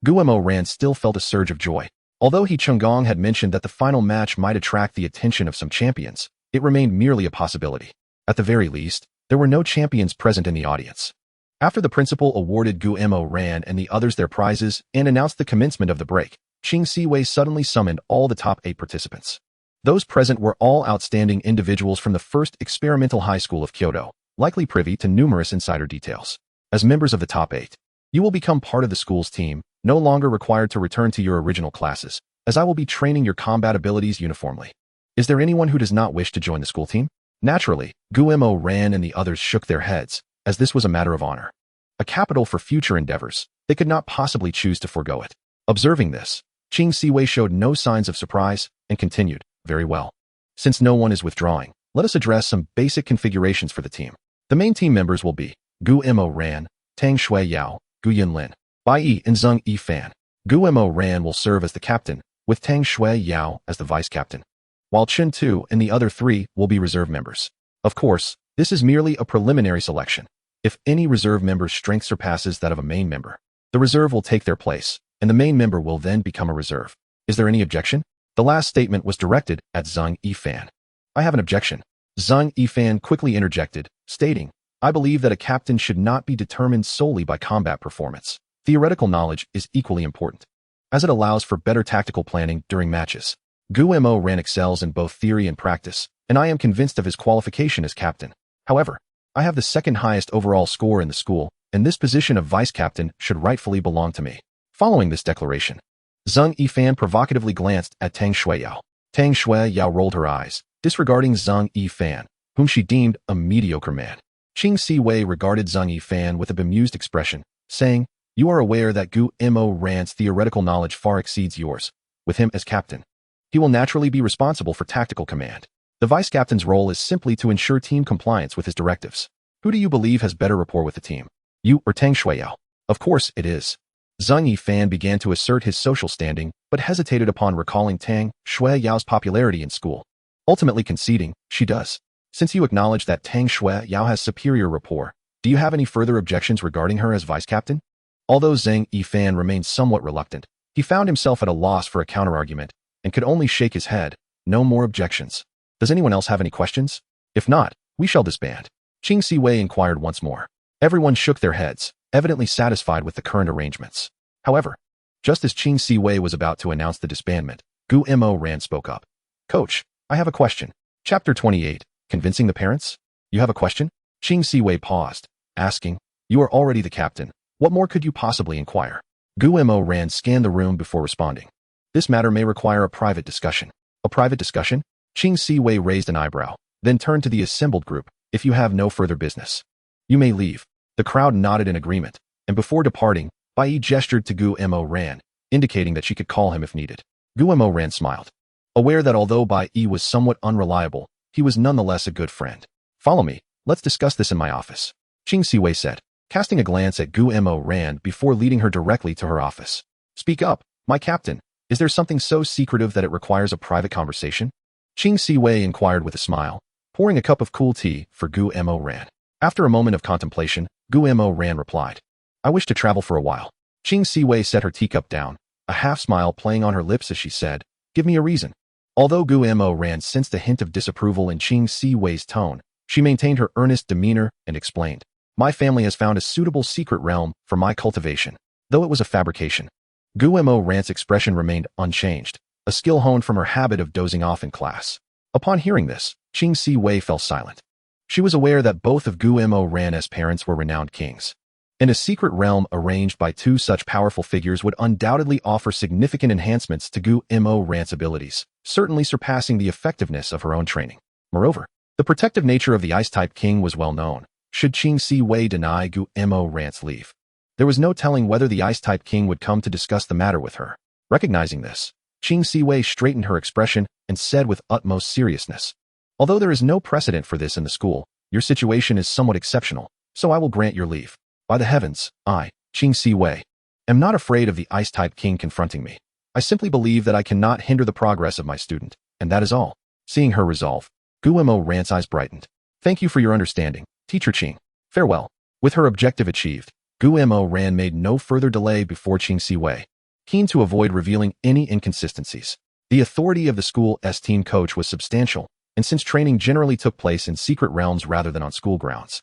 Gu-Mo Rant still felt a surge of joy. Although He Chunggong had mentioned that the final match might attract the attention of some champions, it remained merely a possibility. At the very least, there were no champions present in the audience. After the principal awarded Gu-Mo Rant and the others their prizes and announced the commencement of the break, Qing Siwei suddenly summoned all the top 8 participants. Those present were all outstanding individuals from the first experimental high school of Kyoto, likely privy to numerous insider details. As members of the top 8, you will become part of the school's team, no longer required to return to your original classes, as I will be training your combat abilities uniformly. Is there anyone who does not wish to join the school team? Naturally, Gu-Mo Rant and the others shook their heads, as this was a matter of honor. A capital for future endeavors, they could not possibly choose to forego it. Observing this, Qing Siwei showed no signs of surprise and continued, very well. Since no one is withdrawing, let us address some basic configurations for the team. The main team members will be Gu-Mo Rant, Tang Shui Yao, Gu Yinlin, Bai Yi, and Zheng Yifan. Gu-Mo Rant will serve as the captain, with Tang Shui Yao as the vice-captain, while Chen Tu and the other 3 will be reserve members. Of course, this is merely a preliminary selection. If any reserve member's strength surpasses that of a main member, the reserve will take their place, and the main member will then become a reserve. Is there any objection? The last statement was directed at Zheng Yifan. I have an objection. Zheng Yifan quickly interjected, stating, I believe that a captain should not be determined solely by combat performance. Theoretical knowledge is equally important, as it allows for better tactical planning during matches. Gu-Mo Rant excels in both theory and practice, and I am convinced of his qualification as captain. However, I have the second highest overall score in the school, and this position of vice-captain should rightfully belong to me. Following this declaration, Zheng Yifan provocatively glanced at Tang Shui Yao. Tang Shui Yao rolled her eyes, disregarding Zheng Yifan, whom she deemed a mediocre man. Qing Siwei regarded Zheng Yifan with a bemused expression, saying, You are aware that Gu-Mo Rant's theoretical knowledge far exceeds yours. With him as captain, he will naturally be responsible for tactical command. The vice-captain's role is simply to ensure team compliance with his directives. Who do you believe has better rapport with the team? You or Tang Shui Yao? Of course it is. Zheng Yifan began to assert his social standing, but hesitated upon recalling Tang Shui Yao's popularity in school. Ultimately conceding, she does. Since you acknowledge that Tang Shui Yao has superior rapport, do you have any further objections regarding her as vice-captain? Although Zheng Yifan remained somewhat reluctant, he found himself at a loss for a counterargument, and could only shake his head. No more objections. Does anyone else have any questions? If not, we shall disband. Qing Siwei inquired once more. Everyone shook their heads, evidently satisfied with the current arrangements. However, just as Qing Siwei was about to announce the disbandment, Gu-Mo Rant spoke up. Coach, I have a question. Chapter 28, Convincing the Parents? You have a question? Qing Siwei paused, asking, You are already the captain. What more could you possibly inquire? Gu-Mo Rant scanned the room before responding. This matter may require a private discussion. A private discussion? Qing Siwei raised an eyebrow, then turned to the assembled group. If you have no further business, you may leave. The crowd nodded in agreement, and before departing, Bai Yi gestured to Gu-Mo Rant, indicating that she could call him if needed. Gu-Mo Rant smiled, aware that although Bai Yi was somewhat unreliable, he was nonetheless a good friend. Follow me, let's discuss this in my office, Qing Siwei said, casting a glance at Gu-Mo Rant before leading her directly to her office. Speak up, my captain. Is there something so secretive that it requires a private conversation? Qing Siwei inquired with a smile, pouring a cup of cool tea for Gu Mo Ran. After a moment of contemplation, Gu Mo Ran replied, I wish to travel for a while. Qing Siwei set her teacup down, a half-smile playing on her lips as she said, Give me a reason. Although Gu Mo Ran sensed a hint of disapproval in Qing Siwei's tone, she maintained her earnest demeanor and explained, My family has found a suitable secret realm for my cultivation, though it was a fabrication. Gu Mo Ran's expression remained unchanged, a skill honed from her habit of dozing off in class. Upon hearing this, Qing Siwei fell silent. She was aware that both of Gu Mo Ran's parents were renowned kings, and a secret realm arranged by two such powerful figures would undoubtedly offer significant enhancements to Gu Mo Ran's abilities, certainly surpassing the effectiveness of her own training. Moreover, the protective nature of the Ice-type king was well known, should Qing Siwei deny Gu Mo Ran's leave. There was no telling whether the Ice-type king would come to discuss the matter with her. Recognizing this, Qing Siwei straightened her expression and said with utmost seriousness, Although there is no precedent for this in the school, your situation is somewhat exceptional, so I will grant your leave. By the heavens, I, Qing Siwei, am not afraid of the Ice-type king confronting me. I simply believe that I cannot hinder the progress of my student, and that is all. Seeing her resolve, Gu Mo Ran's eyes brightened. Thank you for your understanding, Teacher Qing. Farewell. With her objective achieved, Gu Mo Ran made no further delay before Qing Siwei, keen to avoid revealing any inconsistencies. The authority of the school's team coach was substantial, and since training generally took place in secret realms rather than on school grounds,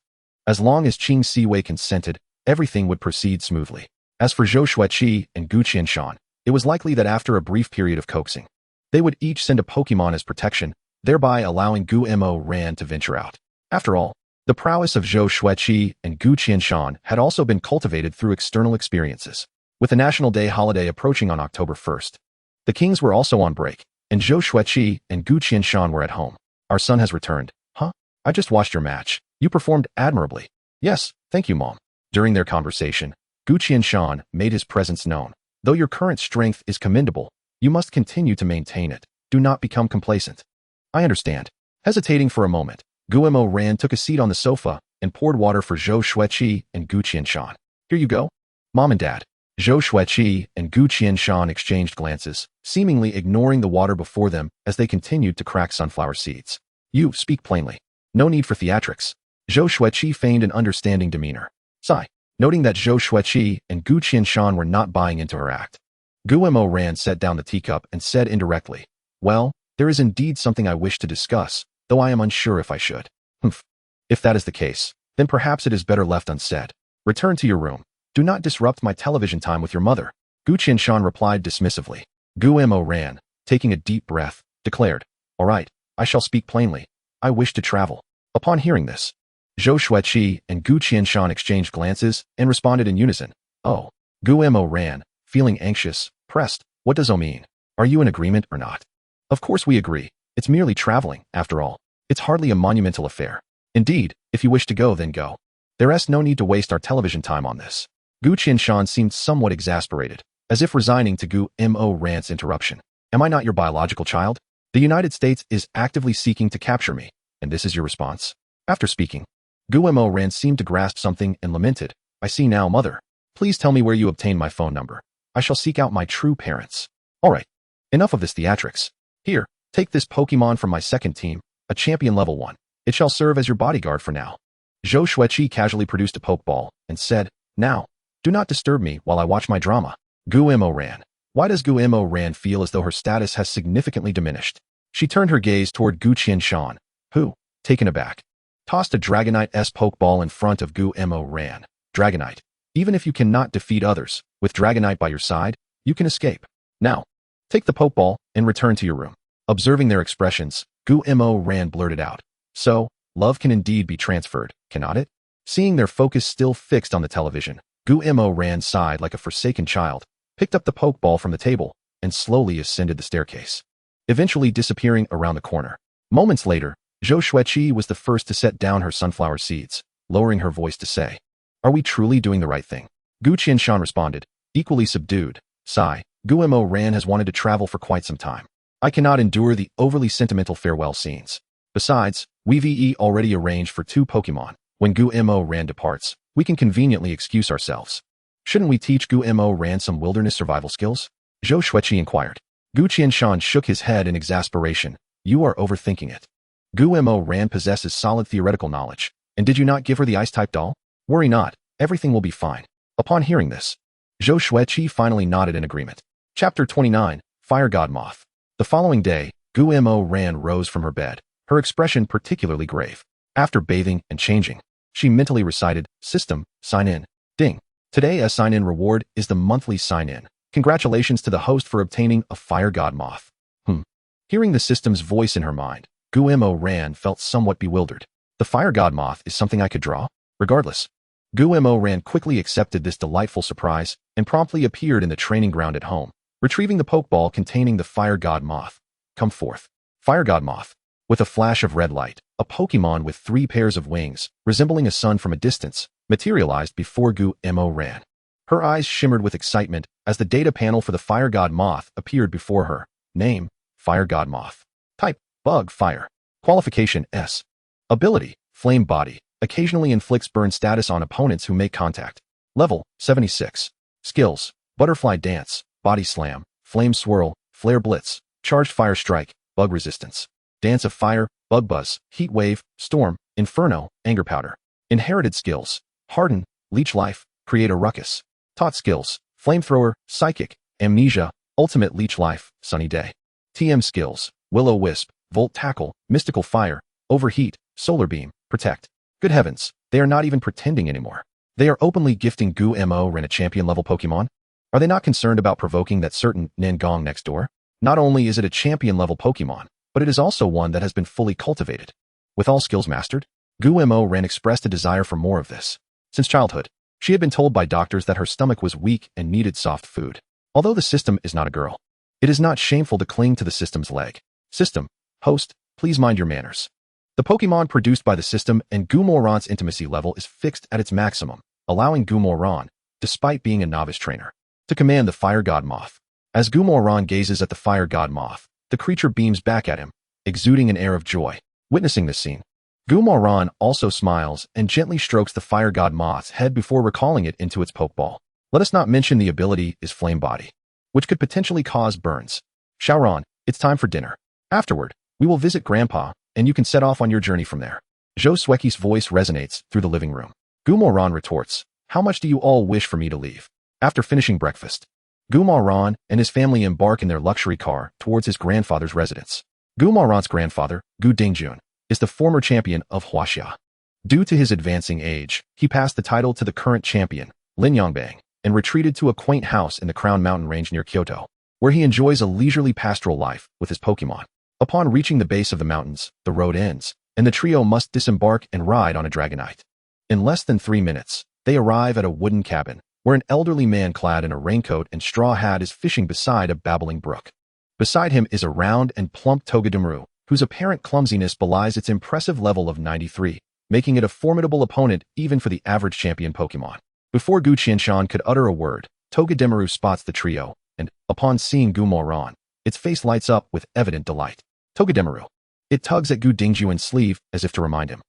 as long as Qing Siwei consented, everything would proceed smoothly. As for Zhou Xueqi and Gu Qianshan, it was likely that after a brief period of coaxing, they would each send a Pokemon as protection, thereby allowing Gu Mo Ran to venture out. After all, the prowess of Zhou Xueqi and Gu Qianshan had also been cultivated through external experiences. With the National Day holiday approaching on October 1st, the kings were also on break, and Zhou Xueqi and Gu Qianshan were at home. Our son has returned. Huh? I just watched your match. You performed admirably. Yes, thank you, Mom. During their conversation, Gu Qianshan made his presence known. Though your current strength is commendable, you must continue to maintain it. Do not become complacent. I understand. Hesitating for a moment, Gu Mo Ran took a seat on the sofa and poured water for Zhou Xueqi and Gu Qianshan. Here you go. Mom and Dad. Zhou Xueqi and Gu Qianshan exchanged glances, seemingly ignoring the water before them as they continued to crack sunflower seeds. You speak plainly. No need for theatrics. Zhou Xueqi feigned an understanding demeanor. Sigh, noting that Zhou Xueqi and Gu Qianshan were not buying into her act. Gu Mo Ran set down the teacup and said indirectly, Well, there is indeed something I wish to discuss, though I am unsure if I should. Humph. If that is the case, then perhaps it is better left unsaid. Return to your room. Do not disrupt my television time with your mother. Gu Qianshan replied dismissively. Gu Mo Ran, taking a deep breath, declared, All right, I shall speak plainly. I wish to travel. Upon hearing this, Zhou Xueqi and Gu Qianshan exchanged glances and responded in unison. Oh. Gu Mo Ran, feeling anxious, pressed, What does O mean? Are you in agreement or not? Of course we agree. It's merely traveling, after all. It's hardly a monumental affair. Indeed, if you wish to go, then go. There's no need to waste our television time on this. Gu Qianshan seemed somewhat exasperated, as if resigning to Gu Mo Ran's interruption. Am I not your biological child? The United States is actively seeking to capture me, and this is your response? After speaking, Gu Mo Ran seemed to grasp something and lamented, I see now, mother. Please tell me where you obtained my phone number. I shall seek out my true parents. All right. Enough of this theatrics. Here, take this Pokemon from my second team, a champion level 1. It shall serve as your bodyguard for now. Zhou Xueqi casually produced a Pokeball and said, Now, do not disturb me while I watch my drama. Gu Mo Ran. Why does Gu Mo Ran feel as though her status has significantly diminished? She turned her gaze toward Gu Qianshan, who, taken aback, tossed a Dragonite-S Pokeball in front of Gu Mo Ran. Dragonite. Even if you cannot defeat others, with Dragonite by your side, you can escape. Now, take the Pokeball and return to your room. Observing their expressions, Gu Mo Ran blurted out, So, love can indeed be transferred, cannot it? Seeing their focus still fixed on the television, Gu Mo Ran sighed like a forsaken child, picked up the Pokeball from the table, and slowly ascended the staircase, eventually disappearing around the corner. Moments later, Zhou Xueqi was the first to set down her sunflower seeds, lowering her voice to say, Are we truly doing the right thing? Gu Qianshan responded, equally subdued, Sigh, Gu Mo Ran has wanted to travel for quite some time. I cannot endure the overly sentimental farewell scenes. Besides, we've already arranged for 2 Pokemon. When Gu Mo Ran departs, we can conveniently excuse ourselves. Shouldn't we teach Gu Mo Ran some wilderness survival skills? Zhou Shueqi inquired. Gu Qianshan shook his head in exasperation. You are overthinking it. Gu Mo Ran possesses solid theoretical knowledge. And did you not give her the ice-type doll? Worry not, everything will be fine. Upon hearing this, Zhou Shueqi finally nodded in agreement. Chapter 29, Fire God Moth. The following day, Gu Mo Ran rose from her bed, her expression particularly grave. After bathing and changing, she mentally recited, System, sign in. Ding. Today a sign-in reward is the monthly sign-in. Congratulations to the host for obtaining a Fire God Moth. Hearing the system's voice in her mind, Gu Mo Ran felt somewhat bewildered. The Fire God Moth is something I could draw? Regardless, Gu Mo Ran quickly accepted this delightful surprise and promptly appeared in the training ground at home, retrieving the Pokeball containing the Fire God Moth. Come forth. Fire God Moth. With a flash of red light, a Pokemon with 3 pairs of wings, resembling a sun from a distance, materialized before Gu Mo Ran. Her eyes shimmered with excitement as the data panel for the Fire God Moth appeared before her. Name, Fire God Moth. Type, Bug Fire. Qualification S. Ability, Flame Body. Occasionally inflicts burn status on opponents who make contact. Level, 76. Skills, Butterfly Dance, Body Slam, Flame Swirl, Flare Blitz, Charged Fire Strike, Bug Resistance. Dance of Fire, Bug Buzz, Heat Wave, Storm, Inferno, Anger Powder. Inherited skills, Harden, Leech Life, Create a Ruckus. Taught skills, Flamethrower, Psychic, Amnesia, Ultimate Leech Life, Sunny Day. TM skills, Will-O-Wisp, Volt Tackle, Mystical Fire, Overheat, Solar Beam, Protect. Good heavens, they are not even pretending anymore. They are openly gifting Gu Mo Ran a champion-level Pokemon? Are they not concerned about provoking that certain Ningong next door? Not only is it a champion-level Pokemon, but it is also one that has been fully cultivated. With all skills mastered, Gu Mo Ran expressed a desire for more of this. Since childhood, she had been told by doctors that her stomach was weak and needed soft food. Although the system is not a girl, it is not shameful to cling to the system's leg. System, host, please mind your manners. The Pokemon produced by the system and Gu Mo Ran's intimacy level is fixed at its maximum, allowing Gu Mo Ran, despite being a novice trainer, to command the Fire God Moth. As Gu Mo Ran gazes at the Fire God Moth, the creature beams back at him, exuding an air of joy. Witnessing this scene, Gu Mo Ran also smiles and gently strokes the Fire God Moth's head before recalling it into its Pokeball. Let us not mention the ability is Flame Body, which could potentially cause burns. Xiaoran, it's time for dinner. Afterward, we will visit Grandpa, and you can set off on your journey from there. Zhou Shueqi's voice resonates through the living room. Gu Mo Ran retorts, how much do you all wish for me to leave? After finishing breakfast, Gu Mo Ran and his family embark in their luxury car towards his grandfather's residence. Gu Mo Ran's grandfather, Gu Dingjun, is the former champion of Huaxia. Due to his advancing age, he passed the title to the current champion, Lin Yongbang, and retreated to a quaint house in the Crown Mountain Range near Kyoto, where he enjoys a leisurely pastoral life with his Pokemon. Upon reaching the base of the mountains, the road ends, and the trio must disembark and ride on a Dragonite. In less than 3 minutes, they arrive at a wooden cabin, where an elderly man clad in a raincoat and straw hat is fishing beside a babbling brook. Beside him is a round and plump Togedemaru, whose apparent clumsiness belies its impressive level of 93, making it a formidable opponent even for the average champion Pokemon. Before Gu Qianshan could utter a word, Togedemaru spots the trio, and, upon seeing Gu Mo Ran, its face lights up with evident delight. Togedemaru. It tugs at Gu Dingjun's sleeve as if to remind him.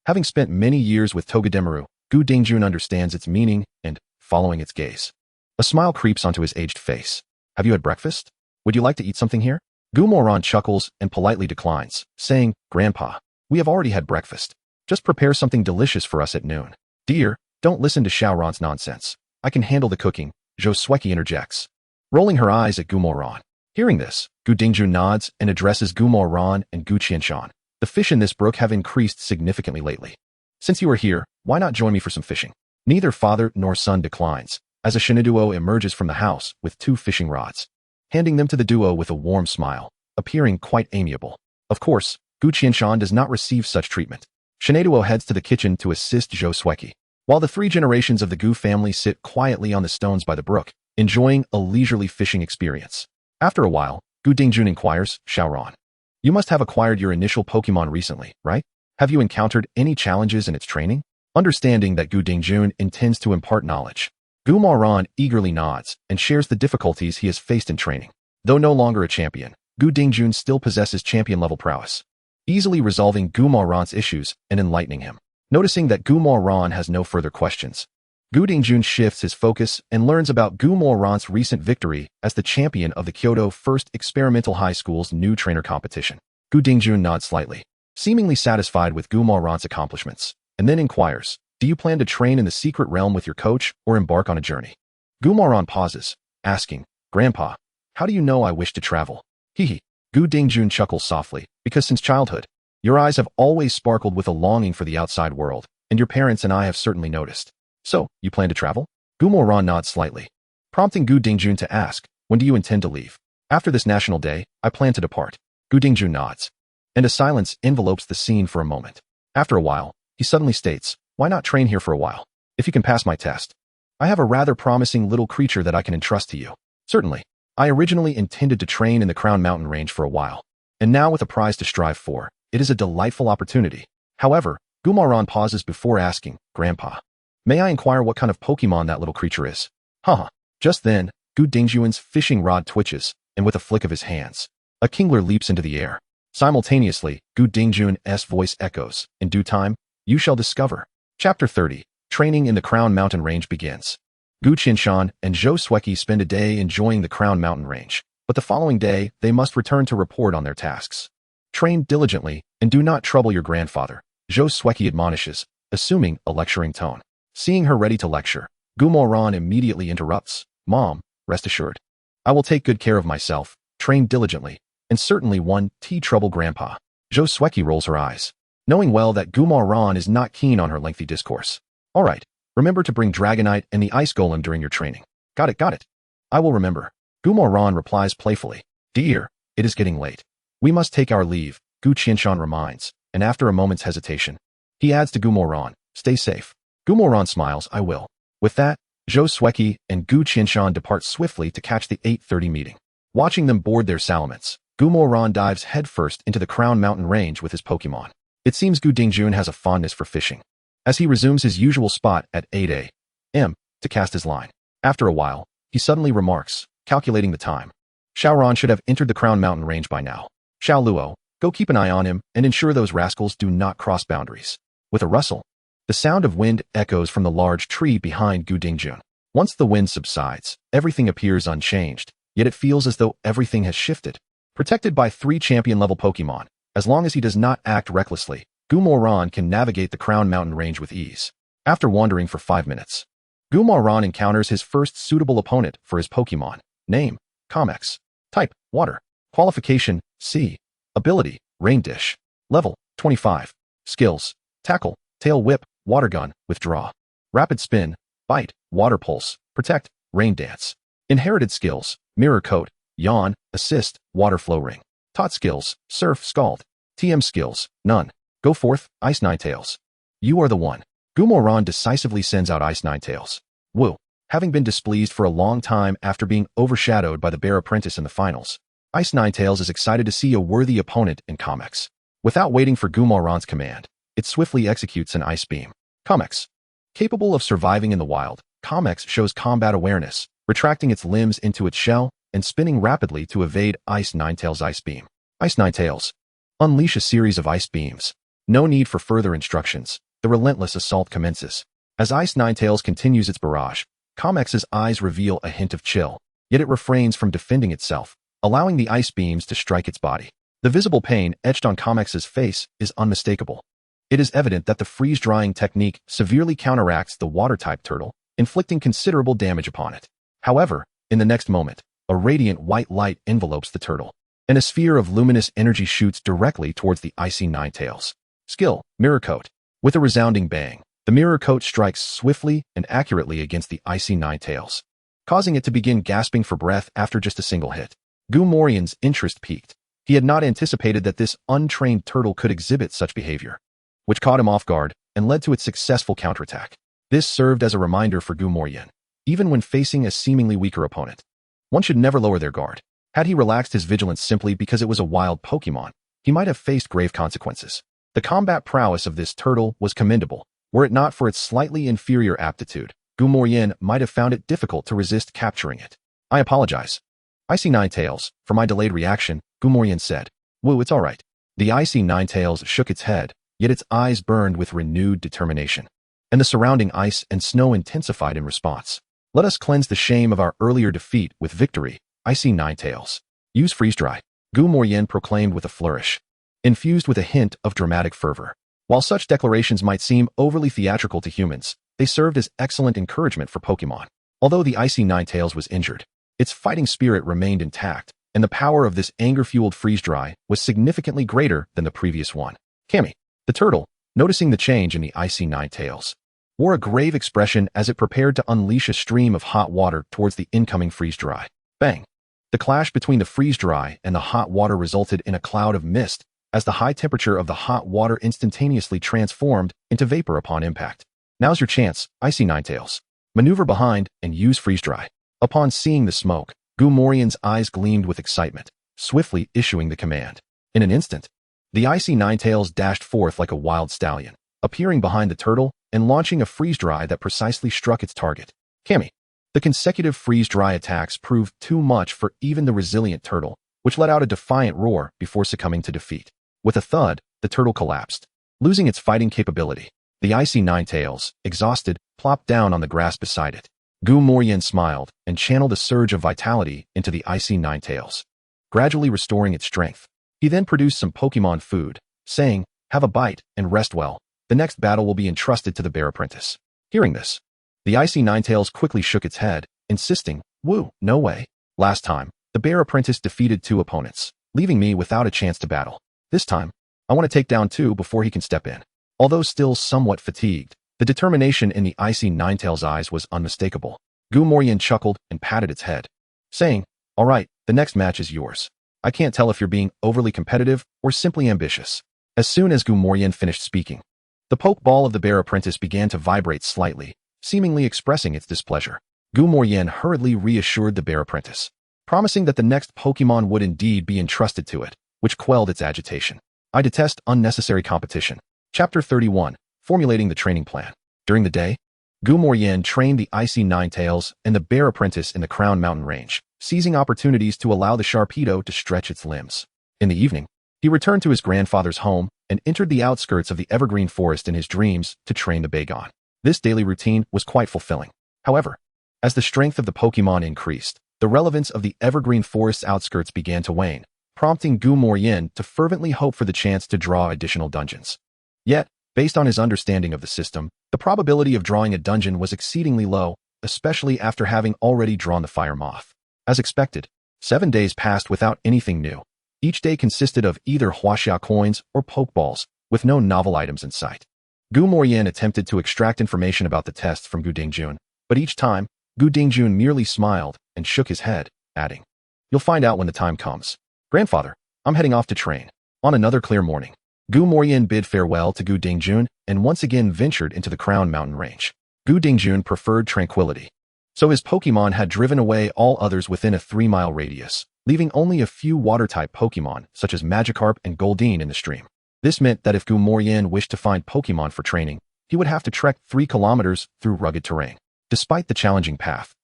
Having spent many years with Togedemaru, Gu Dingjun understands its meaning and, following its gaze, a smile creeps onto his aged face. Have you had breakfast? Would you like to eat something here? Gu Mo Ran chuckles and politely declines, saying, Grandpa, we have already had breakfast. Just prepare something delicious for us at noon. Dear, don't listen to Xiaoran's nonsense. I can handle the cooking, Zhou Shueqi interjects, rolling her eyes at Gu Mo Ran. Hearing this, Gu Dingjun nods and addresses Gu Mo Ran and Gu Qianshan. The fish in this brook have increased significantly lately. Since you are here, why not join me for some fishing? Neither father nor son declines, as a Shiniduo emerges from the house with 2 fishing rods, handing them to the duo with a warm smile, appearing quite amiable. Of course, Gu Qianshan does not receive such treatment. Shiniduo heads to the kitchen to assist Zhou Shueqi, while the 3 generations of the Gu family sit quietly on the stones by the brook, enjoying a leisurely fishing experience. After a while, Gu Dingjun inquires, Xiaoran, you must have acquired your initial Pokemon recently, right? Have you encountered any challenges in its training? Understanding that Gu Dingjun intends to impart knowledge, Gu Mo Ran eagerly nods and shares the difficulties he has faced in training. Though no longer a champion, Gu Dingjun still possesses champion-level prowess, easily resolving Gu Mo Ran's issues and enlightening him. Noticing that Gu Mo Ran has no further questions, Gu Dingjun shifts his focus and learns about Gu Moran's recent victory as the champion of the Kyoto First Experimental High School's new trainer competition. Gu Dingjun nods slightly, seemingly satisfied with Gu Moran's accomplishments, and then inquires, "Do you plan to train in the secret realm with your coach or embark on a journey?" Gu Moran pauses, asking, "Grandpa, how do you know I wish to travel?" Hee. Gu Dingjun chuckles softly, "Because since childhood, your eyes have always sparkled with a longing for the outside world, and your parents and I have certainly noticed. So, you plan to travel?" Gu Moran nods slightly, prompting Gu Dingjun to ask, "When do you intend to leave?" "After this national day, I plan to depart." Gu Dingjun nods, and a silence envelopes the scene for a moment. After a while, he suddenly states, "Why not train here for a while? If you can pass my test, I have a rather promising little creature that I can entrust to you." "Certainly. I originally intended to train in the Crown Mountain range for a while, and now with a prize to strive for, it is a delightful opportunity." However, Gu Moran pauses before asking, "Grandpa, may I inquire what kind of Pokemon that little creature is?" Haha. Just then, Gu Dingjun's fishing rod twitches, and with a flick of his hands, a Kingler leaps into the air. Simultaneously, Gu Dingjun's voice echoes, "In due time, you shall discover." Chapter 30. Training in the Crown Mountain Range begins. Gu Qinshan and Zhou Sueki spend a day enjoying the Crown Mountain Range, but the following day, they must return to report on their tasks. "Train diligently, and do not trouble your grandfather," Zhou Sueki admonishes, assuming a lecturing tone. Seeing her ready to lecture, Gu Moran immediately interrupts, "Mom, rest assured. I will take good care of myself, train diligently, and certainly won't trouble Grandpa." Zhou Sueki rolls her eyes, knowing well that Gu Moran is not keen on her lengthy discourse. "All right, remember to bring Dragonite and the Ice Golem during your training." Got it. "I will remember." Gu Moran replies playfully, "Dear, it is getting late. We must take our leave," Gu Qinshan reminds, and after a moment's hesitation, he adds to Gu Moran, "Stay safe." Gu Moran smiles, "I will." With that, Zhou Sueki and Gu Qinshan depart swiftly to catch the 8:30 meeting. Watching them board their salamence, Gu Moran dives headfirst into the Crown Mountain Range with his Pokemon. It seems Gu Dingjun has a fondness for fishing, as he resumes his usual spot at 8 a.m. to cast his line. After a while, he suddenly remarks, calculating the time, "Xiaoran should have entered the Crown Mountain Range by now. Xiao Luo, go keep an eye on him and ensure those rascals do not cross boundaries." With a rustle, the sound of wind echoes from the large tree behind Gu Dingjun. Once the wind subsides, everything appears unchanged, yet it feels as though everything has shifted. Protected by 3 champion-level Pokemon, as long as he does not act recklessly, Gu Moran can navigate the Crown Mountain Range with ease. After wandering for 5 minutes, Gu Moran encounters his first suitable opponent for his Pokemon. Name, Comex. Type, Water. Qualification, C. Ability, Rain Dish. Level, 25. Skills, Tackle, Tail Whip, Water Gun, Withdraw. Rapid Spin, Bite, Water Pulse, Protect, Rain Dance. Inherited skills, Mirror Coat, Yawn, Assist, Water Flow Ring. Taught skills, Surf, Scald. TM skills, none. Go forth, Ice Ninetales. You are the one. Gu Moran decisively sends out Ice Ninetales. Woo. Having been displeased for a long time after being overshadowed by the Bear Apprentice in the finals, Ice Ninetales is excited to see a worthy opponent in Comex. Without waiting for Gu Moran's command, it swiftly executes an Ice Beam. Comex. Capable of surviving in the wild, Comex shows combat awareness, retracting its limbs into its shell and spinning rapidly to evade Ice Ninetales' Ice Beam. Ice Ninetales. Unleash a series of Ice Beams. No need for further instructions. The relentless assault commences. As Ice Ninetales continues its barrage, Comex's eyes reveal a hint of chill, yet it refrains from defending itself, allowing the Ice Beams to strike its body. The visible pain etched on Comex's face is unmistakable. It is evident that the freeze-drying technique severely counteracts the water-type turtle, inflicting considerable damage upon it. However, in the next moment, a radiant white light envelopes the turtle, and a sphere of luminous energy shoots directly towards the icy Ninetales. Skill, Mirror Coat. With a resounding bang, the Mirror Coat strikes swiftly and accurately against the icy Ninetales, causing it to begin gasping for breath after just a single hit. Gu Moran's interest peaked. He had not anticipated that this untrained turtle could exhibit such behavior, which caught him off guard and led to its successful counterattack. This served as a reminder for Gu Moran, even when facing a seemingly weaker opponent. One should never lower their guard. Had he relaxed his vigilance simply because it was a wild Pokemon, he might have faced grave consequences. The combat prowess of this turtle was commendable. Were it not for its slightly inferior aptitude, Gu Moran might have found it difficult to resist capturing it. "I apologize, Icy Ninetales, for my delayed reaction," Gu Moran said. "Woo, it's all right." The icy Ninetales shook its head, yet its eyes burned with renewed determination. and the surrounding ice and snow intensified in response. Let us cleanse the shame of our earlier defeat with victory, Icy Ninetales. Use freeze-dry, Gu Morien proclaimed with a flourish, infused with a hint of dramatic fervor. While such declarations might seem overly theatrical to humans, they served as excellent encouragement for Pokémon. Although the Icy Ninetales was injured, its fighting spirit remained intact, and the power of this anger-fueled freeze-dry was significantly greater than the previous one. Cammy, the turtle, noticing the change in the Icy Ninetales, wore a grave expression as it prepared to unleash a stream of hot water towards the incoming freeze-dry. Bang! The clash between the freeze-dry and the hot water resulted in a cloud of mist, as the high temperature of the hot water instantaneously transformed into vapor upon impact. Now's your chance, Icy Ninetales. Maneuver behind and use freeze-dry. Upon seeing the smoke, Gu Morien's eyes gleamed with excitement, swiftly issuing the command. In an instant, the Icy Ninetales dashed forth like a wild stallion, appearing behind the turtle and launching a freeze-dry that precisely struck its target. Cammy. The consecutive freeze-dry attacks proved too much for even the resilient turtle, which let out a defiant roar before succumbing to defeat. With a thud, the turtle collapsed, losing its fighting capability. The Icy Ninetales, exhausted, plopped down on the grass beside it. Gu Morien smiled and channeled a surge of vitality into the Icy Ninetales, gradually restoring its strength. He then produced some Pokémon food, saying, "Have a bite and rest well. The next battle will be entrusted to the Bear Apprentice." Hearing this, the Icy Ninetales quickly shook its head, insisting, "Woo, no way. Last time, the Bear Apprentice defeated 2 opponents, leaving me without a chance to battle. This time, I want to take down 2 before he can step in." Although still somewhat fatigued, the determination in the Icy Ninetales' eyes was unmistakable. Gu Morien chuckled and patted its head, saying, "All right, the next match is yours. I can't tell if you're being overly competitive or simply ambitious." As soon as Gu Morien finished speaking, the Pokeball of the Bear Apprentice began to vibrate slightly, seemingly expressing its displeasure. Gu Morien hurriedly reassured the Bear Apprentice, promising that the next Pokemon would indeed be entrusted to it, which quelled its agitation. I detest unnecessary competition. Chapter 31, Formulating the Training Plan. During the day, Gu Morien trained the Icy Ninetales and the Bear Apprentice in the Crown Mountain Range, seizing opportunities to allow the Sharpedo to stretch its limbs. In the evening, he returned to his grandfather's home and entered the outskirts of the evergreen forest in his dreams to train the Bagon. This daily routine was quite fulfilling. However, as the strength of the Pokémon increased, the relevance of the evergreen forest's outskirts began to wane, prompting Gu Morien to fervently hope for the chance to draw additional dungeons. Yet, based on his understanding of the system, the probability of drawing a dungeon was exceedingly low, especially after having already drawn the Fire Moth. As expected, 7 days passed without anything new. Each day consisted of either Huaxia coins or Pokeballs, with no novel items in sight. Gu Morien attempted to extract information about the tests from Gu Dingjun, but each time, Gu Dingjun merely smiled and shook his head, adding, "You'll find out when the time comes. Grandfather, I'm heading off to train." On another clear morning, Gu Morien bid farewell to Gu Dingjun and once again ventured into the Crown Mountain Range. Gu Dingjun preferred tranquility, so his Pokémon had driven away all others within a 3-mile radius, leaving only a few water-type Pokémon such as Magikarp and Goldeen in the stream. This meant that if Gu Morien wished to find Pokémon for training, he would have to trek 3 kilometers through rugged terrain. Despite the challenging path,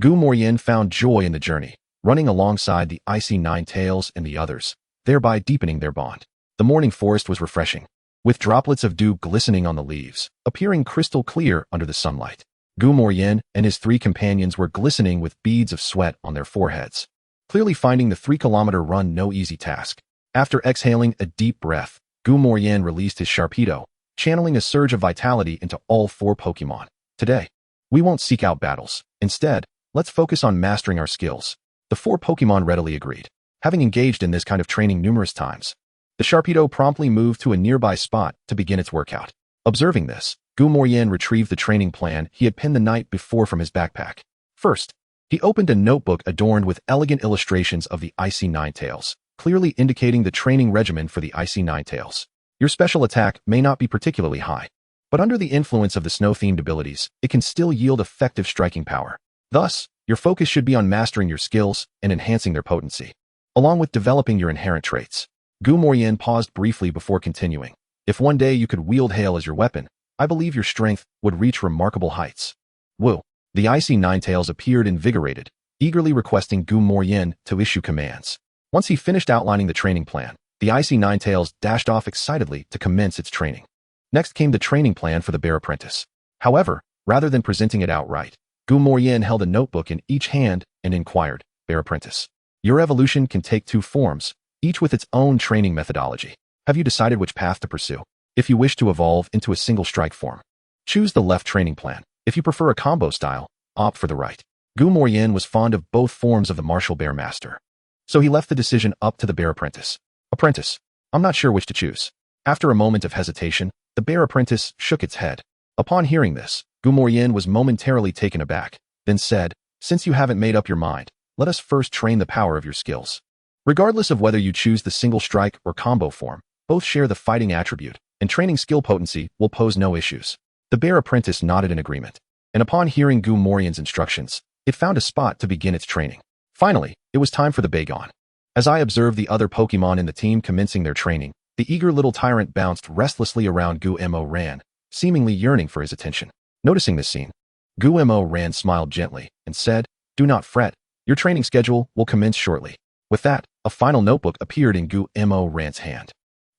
Gu Morien found joy in the journey, running alongside the Icy Ninetales and the others, thereby deepening their bond. The morning forest was refreshing, with droplets of dew glistening on the leaves, appearing crystal clear under the sunlight. Gu Morien and his 3 companions were glistening with beads of sweat on their foreheads, clearly finding the 3-kilometer run no easy task. After exhaling a deep breath, Gu Morien released his Sharpedo, channeling a surge of vitality into all 4 Pokémon. "Today, we won't seek out battles. Instead, let's focus on mastering our skills." The 4 Pokémon readily agreed, having engaged in this kind of training numerous times. The Sharpedo promptly moved to a nearby spot to begin its workout. Observing this, Gu Morien retrieved the training plan he had pinned the night before from his backpack. First, he opened a notebook adorned with elegant illustrations of the Icy Ninetales, clearly indicating the training regimen for the Icy Ninetales. Your special attack may not be particularly high, but under the influence of the snow-themed abilities, it can still yield effective striking power. Thus, your focus should be on mastering your skills and enhancing their potency, along with developing your inherent traits. Gu Morien paused briefly before continuing. "If one day you could wield hail as your weapon, I believe your strength would reach remarkable heights." Woo! The Icy Ninetales appeared invigorated, eagerly requesting Gu Morien to issue commands. Once he finished outlining the training plan, the Icy Ninetales dashed off excitedly to commence its training. Next came the training plan for the Bear Apprentice. However, rather than presenting it outright, Gu Moyen held a notebook in each hand and inquired, "Bear Apprentice, your evolution can take two forms, each with its own training methodology. Have you decided which path to pursue? If you wish to evolve into a single strike form, choose the left training plan. If you prefer a combo style, opt for the right." Gu Moyen was fond of both forms of the martial bear master, so he left the decision up to the bear apprentice. "Apprentice, I'm not sure which to choose." After a moment of hesitation, the bear apprentice shook its head. Upon hearing this, Gu Moyen was momentarily taken aback, then said, "Since you haven't made up your mind, let us first train the power of your skills. Regardless of whether you choose the single strike or combo form, both share the fighting attribute, and training skill potency will pose no issues." The bear apprentice nodded in agreement, and upon hearing Gu Moyen's instructions, it found a spot to begin its training. Finally, it was time for the Bagon. As I observed the other Pokemon in the team commencing their training, the eager little tyrant bounced restlessly around Gu Moyen, seemingly yearning for his attention. Noticing this scene, Gu Moyen smiled gently and said, "Do not fret, your training schedule will commence shortly." With that, a final notebook appeared in Gu Moyen's hand.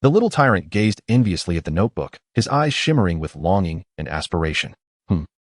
The little tyrant gazed enviously at the notebook, his eyes shimmering with longing and aspiration.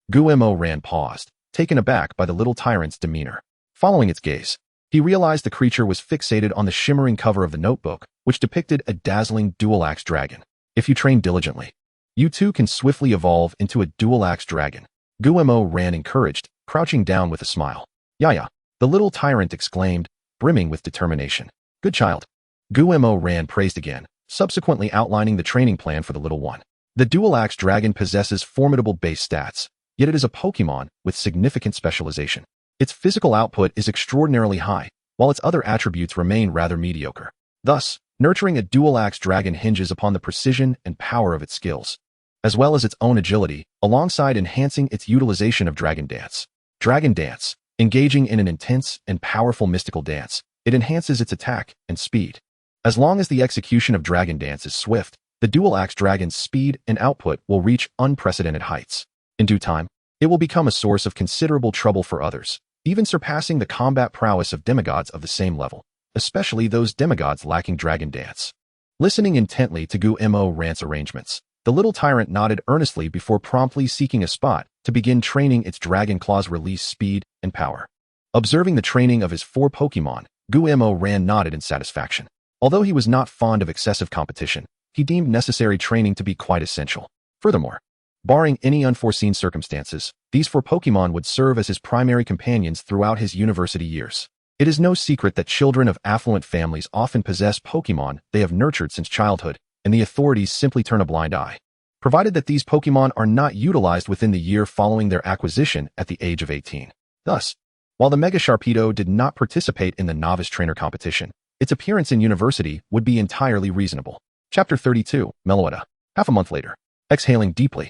Gu Moyen paused, taken aback by the little tyrant's demeanor. Following its gaze, he realized the creature was fixated on the shimmering cover of the notebook, which depicted a dazzling dual-axe dragon. "If you train diligently, you too can swiftly evolve into a dual-axe dragon," Gu Moyen encouraged, crouching down with a smile. "Yaya," the little tyrant exclaimed, brimming with determination. "Good child." Gu Moyen praised again, subsequently outlining the training plan for the little one. The dual-axe dragon possesses formidable base stats, yet it is a Pokemon with significant specialization. Its physical output is extraordinarily high, while its other attributes remain rather mediocre. Thus, nurturing a dual-axe dragon hinges upon the precision and power of its skills, as well as its own agility, alongside enhancing its utilization of Dragon Dance. Dragon Dance, engaging in an intense and powerful mystical dance, it enhances its attack and speed. As long as the execution of Dragon Dance is swift, the dual-axe dragon's speed and output will reach unprecedented heights. In due time, it will become a source of considerable trouble for others, even surpassing the combat prowess of demigods of the same level, especially those demigods lacking Dragon Dance. Listening intently to Gu Moyen's arrangements, the little tyrant nodded earnestly before promptly seeking a spot to begin training its Dragon Claw's release speed and power. Observing the training of his 4 Pokemon, Gu Moyen nodded in satisfaction. Although he was not fond of excessive competition, he deemed necessary training to be quite essential. Furthermore, barring any unforeseen circumstances, these 4 Pokemon would serve as his primary companions throughout his university years. It is no secret that children of affluent families often possess Pokemon they have nurtured since childhood, and the authorities simply turn a blind eye, provided that these Pokemon are not utilized within the year following their acquisition at the age of 18. Thus, while the Mega Sharpedo did not participate in the novice trainer competition, its appearance in university would be entirely reasonable. Chapter 32, Meloetta. Half a month later, exhaling deeply,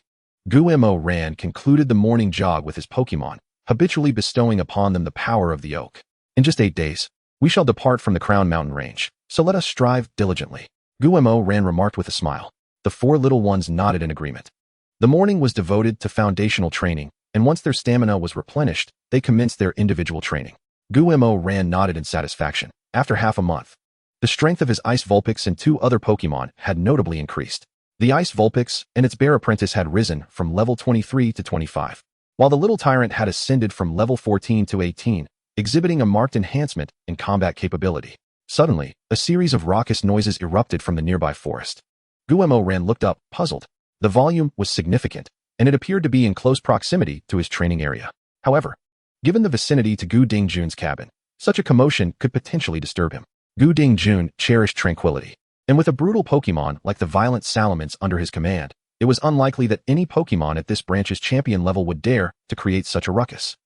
Gu Moyen concluded the morning jog with his Pokemon, habitually bestowing upon them the power of the oak. "In just 8 days, we shall depart from the Crown Mountain Range, so let us strive diligently," Gu Moyen remarked with a smile. The 4 little ones nodded in agreement. The morning was devoted to foundational training, and once their stamina was replenished, they commenced their individual training. Gu Moyen nodded in satisfaction. After half a month, the strength of his Ice Vulpix and 2 other Pokemon had notably increased. The Ice Vulpix and its bear apprentice had risen from level 23 to 25, while the little tyrant had ascended from level 14 to 18, exhibiting a marked enhancement in combat capability. Suddenly, a series of raucous noises erupted from the nearby forest. Gu Moyen looked up, puzzled. The volume was significant, and it appeared to be in close proximity to his training area. However, given the vicinity to Gu Dingjun's cabin, such a commotion could potentially disturb him. Gu Dingjun cherished tranquility, and with a brutal Pokemon like the violent Salamence under his command, it was unlikely that any Pokemon at this branch's champion level would dare to create such a ruckus.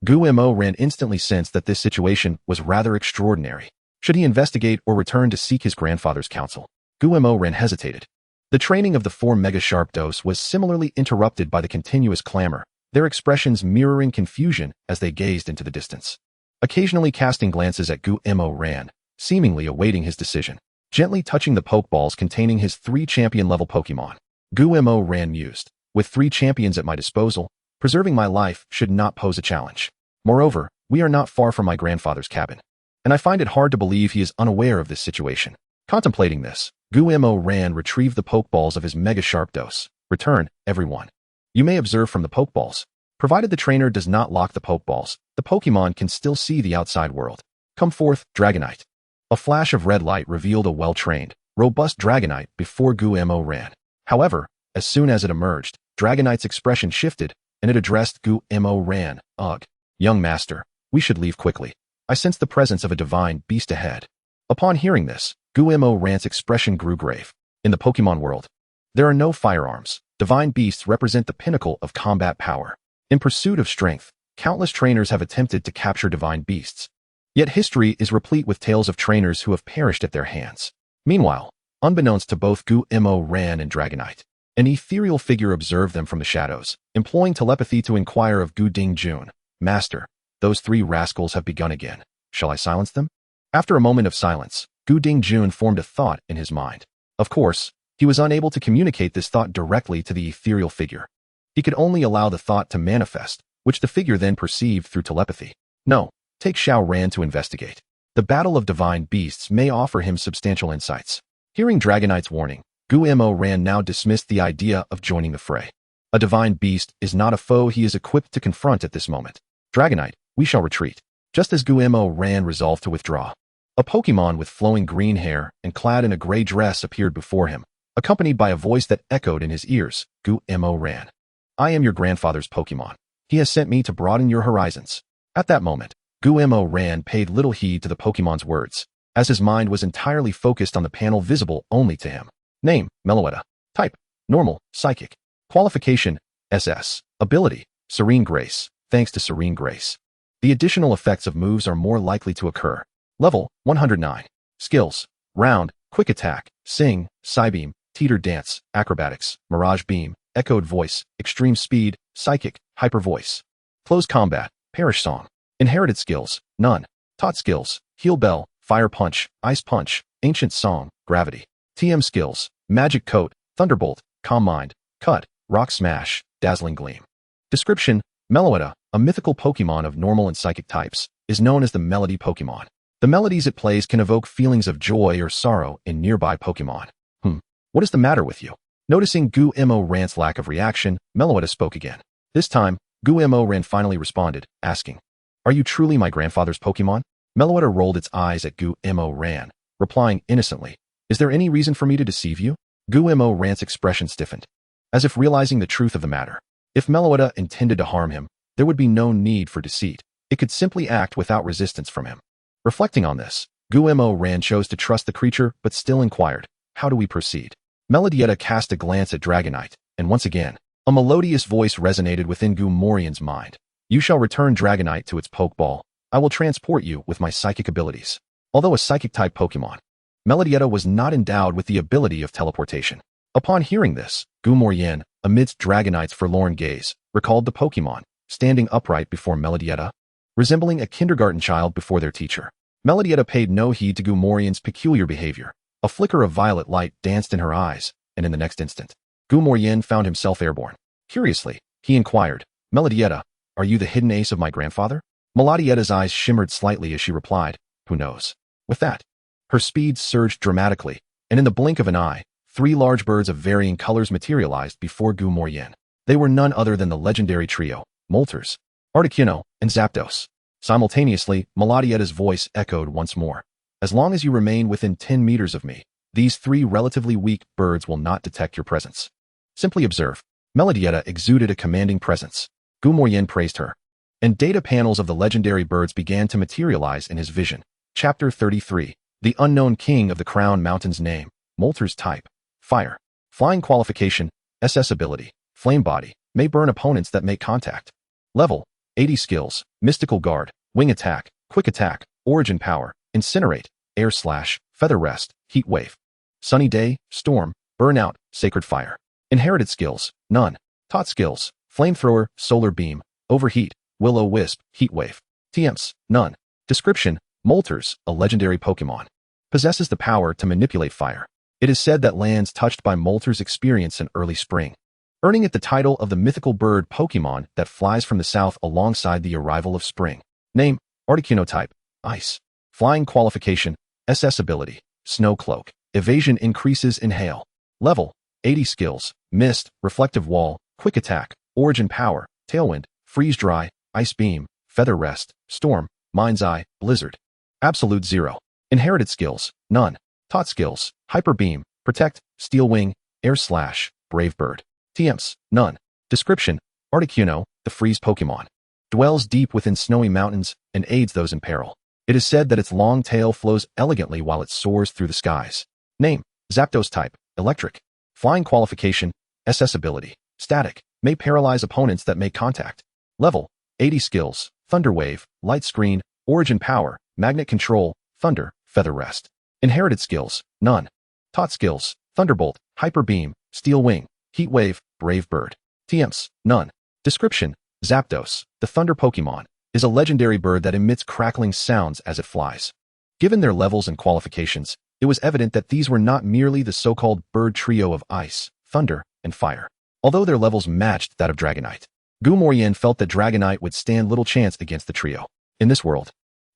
Gu Moyen instantly sensed that this situation was rather extraordinary. Should he investigate or return to seek his grandfather's counsel? Gu Moyen hesitated. The training of the 4 Mega Sharpedos was similarly interrupted by the continuous clamor, their expressions mirroring confusion as they gazed into the distance. Occasionally casting glances at Gu Moyen, seemingly awaiting his decision, gently touching the Pokeballs containing his 3 champion-level Pokemon. Gu Moyen mused, "With 3 champions at my disposal, preserving my life should not pose a challenge. Moreover, we are not far from my grandfather's cabin, and I find it hard to believe he is unaware of this situation." Contemplating this, Gu Moyen retrieved the Pokeballs of his Mega Sharpedos. "Return, everyone. You may observe from the Pokeballs. Provided the trainer does not lock the Pokeballs, the Pokemon can still see the outside world. Come forth, Dragonite. A flash of red light revealed a well-trained, robust Dragonite before Gu-Mo ran. However, as soon as it emerged, Dragonite's expression shifted, and it addressed Gu-Mo ran. Ugh. Young master, we should leave quickly. I sense the presence of a divine beast ahead. Upon hearing this, Gu-Mo ran's expression grew grave. In the Pokemon world, there are no firearms. Divine beasts represent the pinnacle of combat power. In pursuit of strength, countless trainers have attempted to capture divine beasts. Yet history is replete with tales of trainers who have perished at their hands. Meanwhile, unbeknownst to both Gu-Mo ran and Dragonite, an ethereal figure observed them from the shadows, employing telepathy to inquire of Gu Dingjun. Master, those three rascals have begun again. Shall I silence them? After a moment of silence, Gu Dingjun formed a thought in his mind. Of course, he was unable to communicate this thought directly to the ethereal figure. He could only allow the thought to manifest, which the figure then perceived through telepathy. No, take Xiao Ran to investigate. The battle of divine beasts may offer him substantial insights. Hearing Dragonite's warning, Gu-Mo ran now dismissed the idea of joining the fray. A divine beast is not a foe he is equipped to confront at this moment. Dragonite, we shall retreat. Just as Gu-Mo ran resolved to withdraw, a Pokemon with flowing green hair and clad in a gray dress appeared before him, accompanied by a voice that echoed in his ears. Gu-Mo ran. I am your grandfather's Pokemon. He has sent me to broaden your horizons. At that moment, Gu-Mo ran paid little heed to the Pokemon's words, as his mind was entirely focused on the panel visible only to him. Name, Meloetta. Type, normal, psychic. Qualification, SS. Ability, Serene Grace. Thanks to Serene Grace, the additional effects of moves are more likely to occur. Level, 109. Skills, Round, Quick Attack, Sing, Psybeam, Teeter Dance, Acrobatics, Mirage Beam, Echoed Voice, Extreme Speed, Psychic, Hyper Voice. Close Combat, Perish Song. Inherited Skills, None. Taught Skills, Heal Bell, Fire Punch, Ice Punch, Ancient Song, Gravity. TM Skills, Magic Coat, Thunderbolt, Calm Mind, Cut, Rock Smash, Dazzling Gleam. Description, Meloetta, a mythical Pokemon of normal and psychic types, is known as the Melody Pokemon. The melodies it plays can evoke feelings of joy or sorrow in nearby Pokemon. What is the matter with you? Noticing Gu-Mo ran's lack of reaction, Meloetta spoke again. This time, Gu-Mo ran finally responded, asking, Are you truly my grandfather's Pokemon? Meloetta rolled its eyes at Gu-Mo ran, replying innocently, Is there any reason for me to deceive you? Gu-Mo ran's expression stiffened, as if realizing the truth of the matter. If Meloetta intended to harm him, there would be no need for deceit. It could simply act without resistance from him. Reflecting on this, Gu-Mo ran chose to trust the creature but still inquired, How do we proceed? Meloetta cast a glance at Dragonite, and once again, a melodious voice resonated within Gu-Morian's mind. You shall return Dragonite to its Pokeball. I will transport you with my psychic abilities. Although a psychic-type Pokemon, Meloetta was not endowed with the ability of teleportation. Upon hearing this, Gu-Morian, amidst Dragonite's forlorn gaze, recalled the Pokemon, standing upright before Meloetta, resembling a kindergarten child before their teacher. Meloetta paid no heed to Gu-Morian's peculiar behavior. A flicker of violet light danced in her eyes, and in the next instant, Gu-Morian found himself airborne. Curiously, he inquired, Meloetta, are you the hidden ace of my grandfather? Meloetta's eyes shimmered slightly as she replied, Who knows? With that, her speed surged dramatically, and in the blink of an eye, 3 large birds of varying colors materialized before Gu-Morian. They were none other than the legendary trio, Moltres, Articuno, and Zapdos. Simultaneously, Meloetta's voice echoed once more. As long as you remain within 10 meters of me, these 3 relatively weak birds will not detect your presence. Simply observe. Meloetta exuded a commanding presence. Gu-Morian praised her, and data panels of the legendary birds began to materialize in his vision. Chapter 33. The Unknown King of the Crown Mountains. Name, Moltres. Type, Fire. Flying Qualification, SS Ability, Flame Body, may burn opponents that make contact. Level, 80 Skills, Mystical Guard, Wing Attack, Quick Attack, Origin Power, Incinerate, Air Slash, Feather Rest, Heat Wave. Sunny Day, Storm, Burnout, Sacred Fire. Inherited Skills, None. Taught Skills, Flamethrower, Solar Beam, Overheat, Will-O-Wisp, Heat Wave. TMs, None. Description, Moltres, a legendary Pokemon, possesses the power to manipulate fire. It is said that lands touched by Moltres experience an early spring, earning it the title of the mythical bird Pokemon that flies from the south alongside the arrival of spring. Name, Articuno. Type, Ice. Flying Qualification, SS Ability, Snow Cloak. Evasion increases in hail. Level, 80 Skills, Mist, Reflective Wall, Quick Attack, Origin Power, Tailwind, Freeze Dry, Ice Beam, Feather Rest, Storm, Mind's Eye, Blizzard. Absolute 0. Inherited skills, none. Taught skills, Hyper Beam, Protect, Steel Wing, Air Slash, Brave Bird. TMs, none. Description, Articuno, the Freeze Pokémon. Dwells deep within snowy mountains and aids those in peril. It is said that its long tail flows elegantly while it soars through the skies. Name, Zapdos type, Electric. Flying qualification, SS ability, Static, may paralyze opponents that make contact. Level, 80 skills, Thunder Wave, Light Screen, Origin Power, Magnet Control, Thunder, Feather Rest. Inherited skills, none. Taught skills, Thunderbolt, Hyper Beam, Steel Wing, Heat Wave, Brave Bird. TMs, none. Description, Zapdos, the Thunder Pokémon, is a legendary bird that emits crackling sounds as it flies. Given their levels and qualifications, it was evident that these were not merely the so-called bird trio of Ice, Thunder, and Fire. Although their levels matched that of Dragonite, Gumorien felt that Dragonite would stand little chance against the trio. In this world,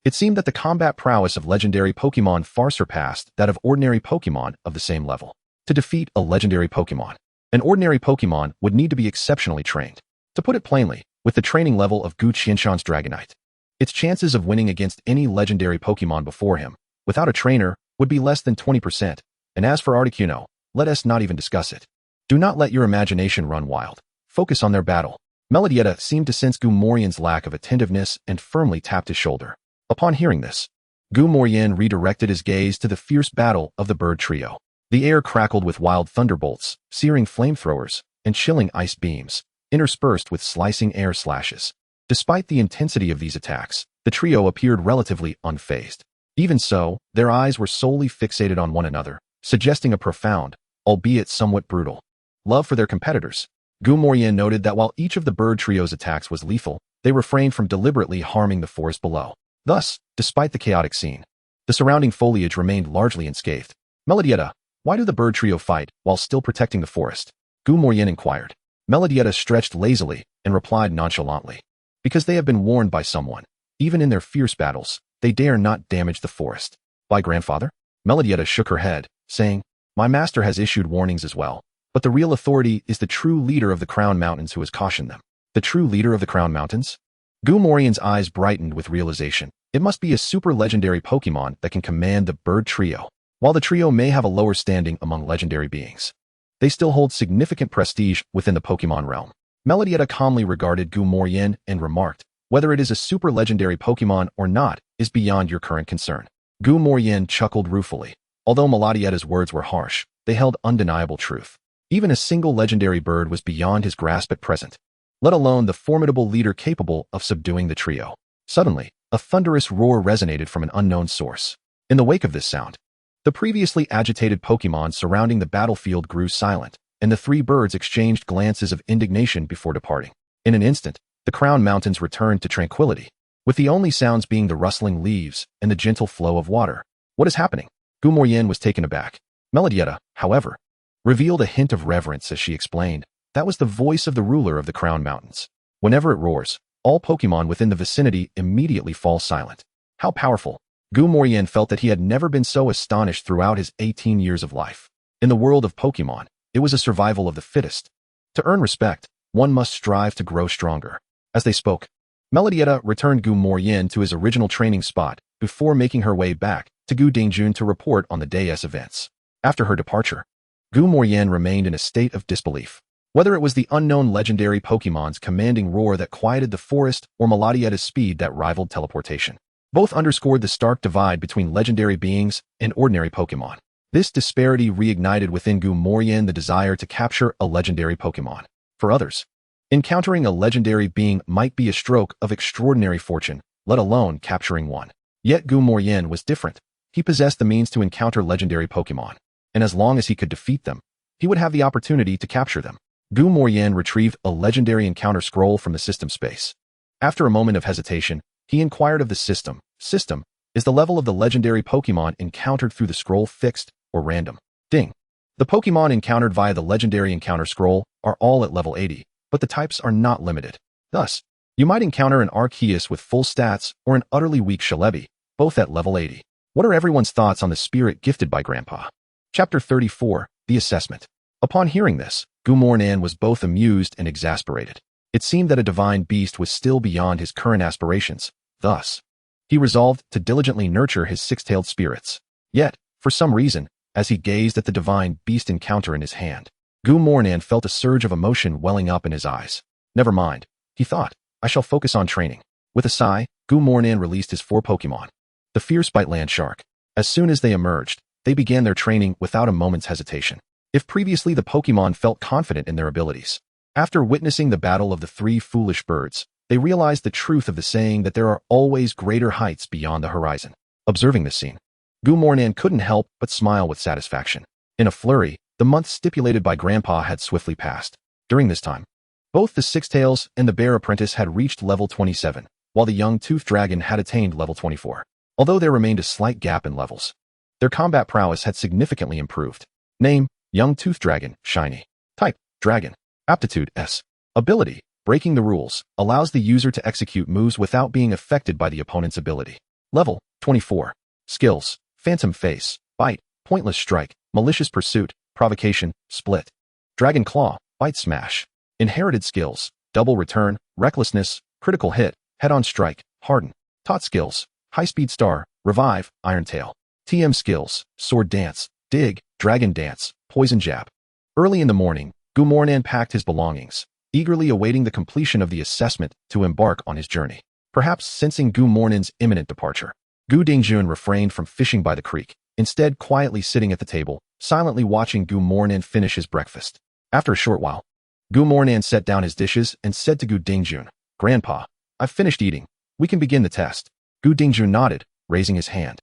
it seemed that the combat prowess of legendary Pokémon far surpassed that of ordinary Pokémon of the same level. To defeat a legendary Pokémon, an ordinary Pokémon would need to be exceptionally trained. To put it plainly, with the training level of Gu Qianshan's Dragonite, its chances of winning against any legendary Pokémon before him, without a trainer, would be less than 20%, and as for Articuno, let us not even discuss it. Do not let your imagination run wild. Focus on their battle. Melodietta seemed to sense Gumorien's lack of attentiveness and firmly tapped his shoulder. Upon hearing this, Gumorien redirected his gaze to the fierce battle of the bird trio. The air crackled with wild thunderbolts, searing flamethrowers, and chilling ice beams, interspersed with slicing air slashes. Despite the intensity of these attacks, the trio appeared relatively unfazed. Even so, their eyes were solely fixated on one another, suggesting a profound, albeit somewhat brutal, love for their competitors. Gumorien noted that while each of the bird trio's attacks was lethal, they refrained from deliberately harming the forest below. Thus, despite the chaotic scene, the surrounding foliage remained largely unscathed. Melodietta, why do the bird trio fight while still protecting the forest? Gumorien inquired. Melodietta stretched lazily and replied nonchalantly. Because they have been warned by someone. Even in their fierce battles, they dare not damage the forest. By grandfather? Melodietta shook her head, saying, My master has issued warnings as well, but the real authority is the true leader of the Crown Mountains who has cautioned them. The true leader of the Crown Mountains? Gumorien's eyes brightened with realization. It must be a super legendary Pokémon that can command the bird trio. While the trio may have a lower standing among legendary beings, they still hold significant prestige within the Pokémon realm. Melodietta calmly regarded Gumorien and remarked, whether it is a super legendary Pokémon or not is beyond your current concern. Gumorien chuckled ruefully. Although Melodietta's words were harsh, they held undeniable truth. Even a single legendary bird was beyond his grasp at present, let alone the formidable leader capable of subduing the trio. Suddenly, a thunderous roar resonated from an unknown source. In the wake of this sound, the previously agitated Pokémon surrounding the battlefield grew silent, and the three birds exchanged glances of indignation before departing. In an instant, the Crown Mountains returned to tranquility, with the only sounds being the rustling leaves and the gentle flow of water. What is happening? Gumorien was taken aback. Melodietta, however, revealed a hint of reverence as she explained, that was the voice of the ruler of the Crown Mountains. Whenever it roars, all Pokémon within the vicinity immediately fall silent. How powerful! Gumorien felt that he had never been so astonished throughout his 18 years of life. In the world of Pokémon, it was a survival of the fittest. To earn respect, one must strive to grow stronger. As they spoke, Melodietta returned Gumorien to his original training spot before making her way back to Gu Dingjun to report on the day's events. After her departure, Gumorien remained in a state of disbelief. Whether it was the unknown legendary Pokémon's commanding roar that quieted the forest or Melodietta's speed that rivaled teleportation, both underscored the stark divide between legendary beings and ordinary Pokémon. This disparity reignited within Gumorien the desire to capture a legendary Pokémon. For others, encountering a legendary being might be a stroke of extraordinary fortune, let alone capturing one. Yet Gumorien was different. He possessed the means to encounter legendary Pokémon, and as long as he could defeat them, he would have the opportunity to capture them. Gumorien retrieved a legendary encounter scroll from the system space. After a moment of hesitation, he inquired of the system. System, is the level of the legendary Pokémon encountered through the scroll fixed or random? Ding. The Pokémon encountered via the legendary encounter scroll are all at level 80, but the types are not limited. Thus, you might encounter an Arceus with full stats or an utterly weak Celebi, both at level 80. What are everyone's thoughts on the spirit gifted by Grandpa? Chapter 34, The Assessment. Upon hearing this, Gumorien was both amused and exasperated. It seemed that a divine beast was still beyond his current aspirations. Thus, he resolved to diligently nurture his six-tailed spirits. Yet, for some reason, as he gazed at the divine beast encounter in his hand, Gu Mornan felt a surge of emotion welling up in his eyes. Never mind, he thought. I shall focus on training. With a sigh, Gu Mornan released his 4 Pokémon. The fierce bite land shark. As soon as they emerged, they began their training without a moment's hesitation. If previously the Pokémon felt confident in their abilities, after witnessing the battle of the 3 foolish birds, they realized the truth of the saying that there are always greater heights beyond the horizon. Observing this scene, Gu Mornan couldn't help but smile with satisfaction. In a flurry, the month stipulated by Grandpa had swiftly passed. During this time, both the Six-Tails and the Bear Apprentice had reached level 27, while the young Toothed Dragon had attained level 24. Although there remained a slight gap in levels, their combat prowess had significantly improved. Name, Young Toothed Dragon, Shiny. Type, Dragon. Aptitude, S. Ability, Breaking the Rules, allows the user to execute moves without being affected by the opponent's ability. Level, 24. Skills, Phantom Face, Bite, Pointless Strike, Malicious Pursuit, Provocation, Split. Dragon Claw, Bite Smash. Inherited skills, Double Return, Recklessness, Critical Hit, Head-on Strike, Harden. Taught skills, High-Speed Star, Revive, Iron Tail. TM skills, Sword Dance, Dig, Dragon Dance, Poison Jab. Early in the morning, Gu Mornan packed his belongings, eagerly awaiting the completion of the assessment to embark on his journey. Perhaps sensing Gu Mornan's imminent departure, Gu Dingjun refrained from fishing by the creek, instead quietly sitting at the table, silently watching Gu Mornan finish his breakfast. After a short while, Gu Mornan set down his dishes and said to Gu Dingjun, "Grandpa, I've finished eating. We can begin the test." Gu Dingjun nodded, raising his hand,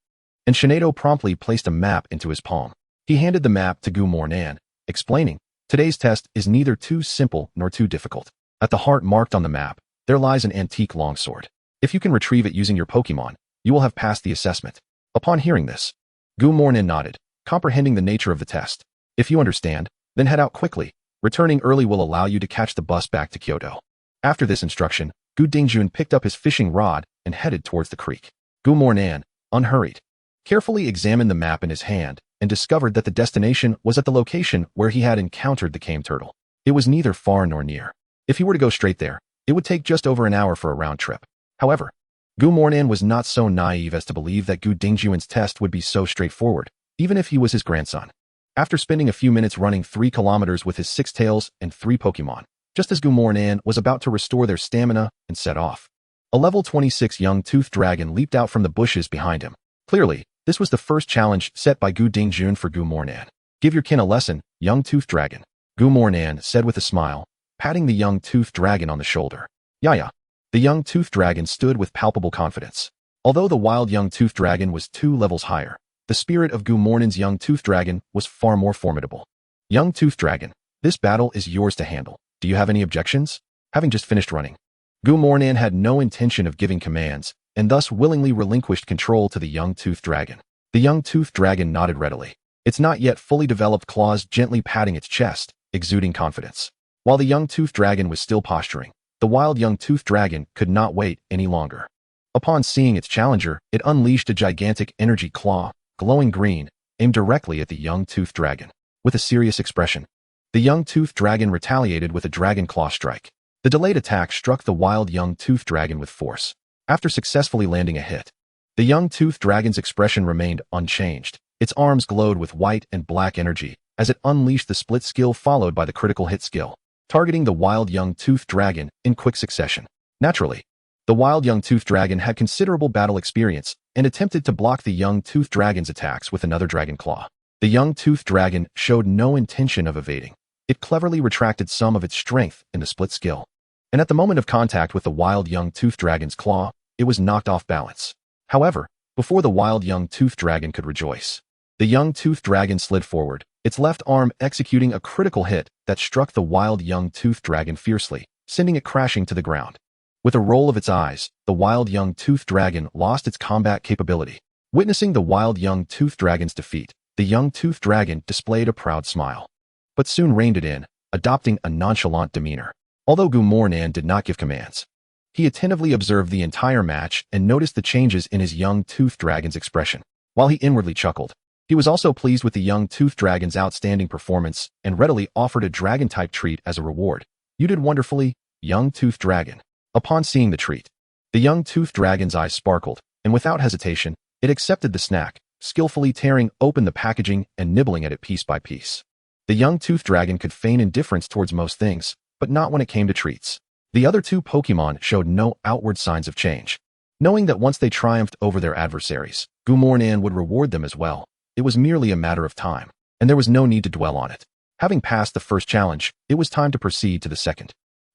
and Shinado promptly placed a map into his palm. He handed the map to Gu Mornan, explaining, "Today's test is neither too simple nor too difficult. At the heart marked on the map, there lies an antique longsword. If you can retrieve it using your Pokémon, you will have passed the assessment." Upon hearing this, Gu Mornan nodded, comprehending the nature of the test. "If you understand, then head out quickly. Returning early will allow you to catch the bus back to Kyoto." After this instruction, Gu Dingjun picked up his fishing rod and headed towards the creek. Gu Mornan, unhurried, carefully examined the map in his hand and discovered that the destination was at the location where he had encountered the cave turtle. It was neither far nor near. If he were to go straight there, it would take just over an hour for a round trip. However, Gu Mornan was not so naive as to believe that Gu Dingjun's test would be so straightforward, even if he was his grandson. After spending a few minutes running 3 kilometers with his 6 tails and 3 Pokémon, just as Gu Mornan was about to restore their stamina and set off, a level 26 young toothed dragon leaped out from the bushes behind him. Clearly, this was the first challenge set by Gu Dingjun for Gu Mornan. "Give your kin a lesson, young toothed dragon," Gu Mornan said with a smile, patting the young toothed dragon on the shoulder. "Yaya." The young toothed dragon stood with palpable confidence. Although the wild young toothed dragon was 2 levels higher, the spirit of Gu Mornan's young toothed dragon was far more formidable. "Young toothed dragon, this battle is yours to handle. Do you have any objections?" Having just finished running, Gu Mornan had no intention of giving commands, and thus willingly relinquished control to the young toothed dragon. The young toothed dragon nodded readily, its not yet fully developed claws gently patting its chest, exuding confidence. While the young toothed dragon was still posturing, the wild young toothed dragon could not wait any longer. Upon seeing its challenger, it unleashed a gigantic energy claw, glowing green, aimed directly at the young toothed dragon. With a serious expression, the young toothed dragon retaliated with a dragon claw strike. The delayed attack struck the wild young toothed dragon with force. After successfully landing a hit, the young toothed dragon's expression remained unchanged. Its arms glowed with white and black energy as it unleashed the split skill followed by the critical hit skill, targeting the wild young toothed dragon in quick succession. Naturally, the wild young toothed dragon had considerable battle experience and attempted to block the young toothed dragon's attacks with another dragon claw. The young toothed dragon showed no intention of evading. It cleverly retracted some of its strength in the split skill, and at the moment of contact with the wild young toothed dragon's claw, it was knocked off balance. However, before the wild young toothed dragon could rejoice, the young toothed dragon slid forward, its left arm executing a critical hit that struck the wild young toothed dragon fiercely, sending it crashing to the ground. With a roll of its eyes, the wild young toothed dragon lost its combat capability. Witnessing the wild young toothed dragon's defeat, the young toothed dragon displayed a proud smile, but soon reined it in, adopting a nonchalant demeanor. Although Gu Mornan did not give commands, he attentively observed the entire match and noticed the changes in his young toothed dragon's expression. While he inwardly chuckled, he was also pleased with the young toothed dragon's outstanding performance and readily offered a dragon-type treat as a reward. "You did wonderfully, Young Toothed Dragon. Upon seeing the treat, the young toothed dragon's eyes sparkled, and without hesitation, it accepted the snack, skillfully tearing open the packaging and nibbling at it piece by piece. The young toothed dragon could feign indifference towards most things, but not when it came to treats. The other two Pokémon showed no outward signs of change. Knowing that once they triumphed over their adversaries, Gumornan would reward them as well, it was merely a matter of time, and there was no need to dwell on it. Having passed the first challenge, it was time to proceed to the second.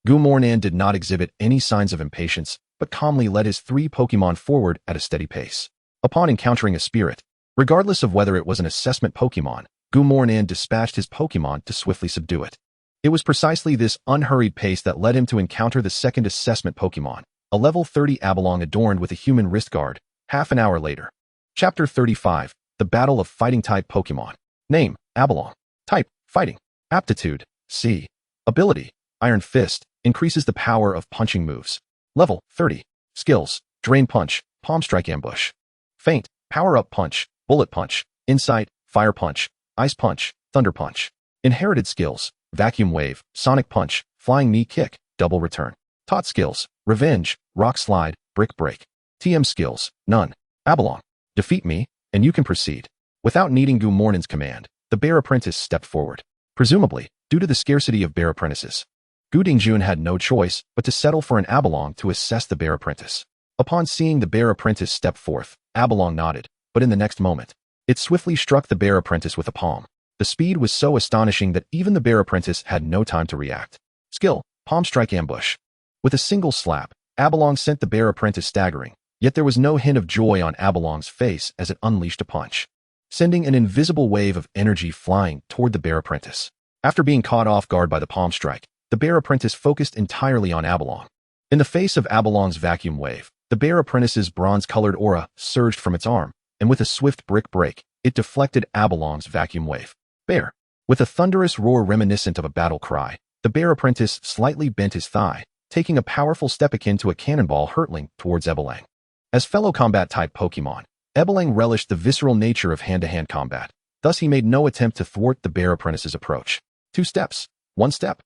Gumornan did not exhibit any signs of impatience, but calmly led his three Pokémon forward at a steady pace. Upon encountering a spirit, regardless of whether it was an assessment Pokémon, Gumornan dispatched his Pokémon to swiftly subdue it. It was precisely this unhurried pace that led him to encounter the second assessment Pokémon, a level 30 Abalong adorned with a human wrist guard, half an hour later. Chapter 35, The Battle of Fighting-type Pokémon. Name, Abalong. Type, Fighting. Aptitude, C. Ability, Iron Fist, increases the power of punching moves. Level 30. Skills, Drain Punch, Palm Strike Ambush. Feint, Power-Up Punch, Bullet Punch, Insight, Fire Punch, Ice Punch, Thunder Punch. Inherited skills, Vacuum Wave, Sonic Punch, Flying Knee Kick, Double Return. Taught skills, Revenge, Rock Slide, Brick Break. TM skills, none. Abalong, defeat me, and you can proceed. Without needing Gumornan's command, the bear apprentice stepped forward. Presumably, due to the scarcity of bear apprentices, Gu Dingjun had no choice but to settle for an Abalong to assess the bear apprentice. Upon seeing the bear apprentice step forth, Abalong nodded, but in the next moment, it swiftly struck the bear apprentice with a palm. The speed was so astonishing that even the bear apprentice had no time to react. Skill, Palm Strike Ambush. With a single slap, Abalong sent the bear apprentice staggering, yet there was no hint of joy on Abalong's face as it unleashed a punch, sending an invisible wave of energy flying toward the bear apprentice. After being caught off guard by the palm strike, the bear apprentice focused entirely on Abalong. In the face of Abalong's vacuum wave, the bear apprentice's bronze-colored aura surged from its arm, and with a swift brick break, it deflected Abalong's vacuum wave. Bear. With a thunderous roar reminiscent of a battle cry, the bear apprentice slightly bent his thigh, taking a powerful step akin to a cannonball hurtling towards Ebelang. As fellow combat-type Pokémon, Ebelang relished the visceral nature of hand-to-hand combat. Thus he made no attempt to thwart the bear apprentice's approach. 2 steps. 1 step.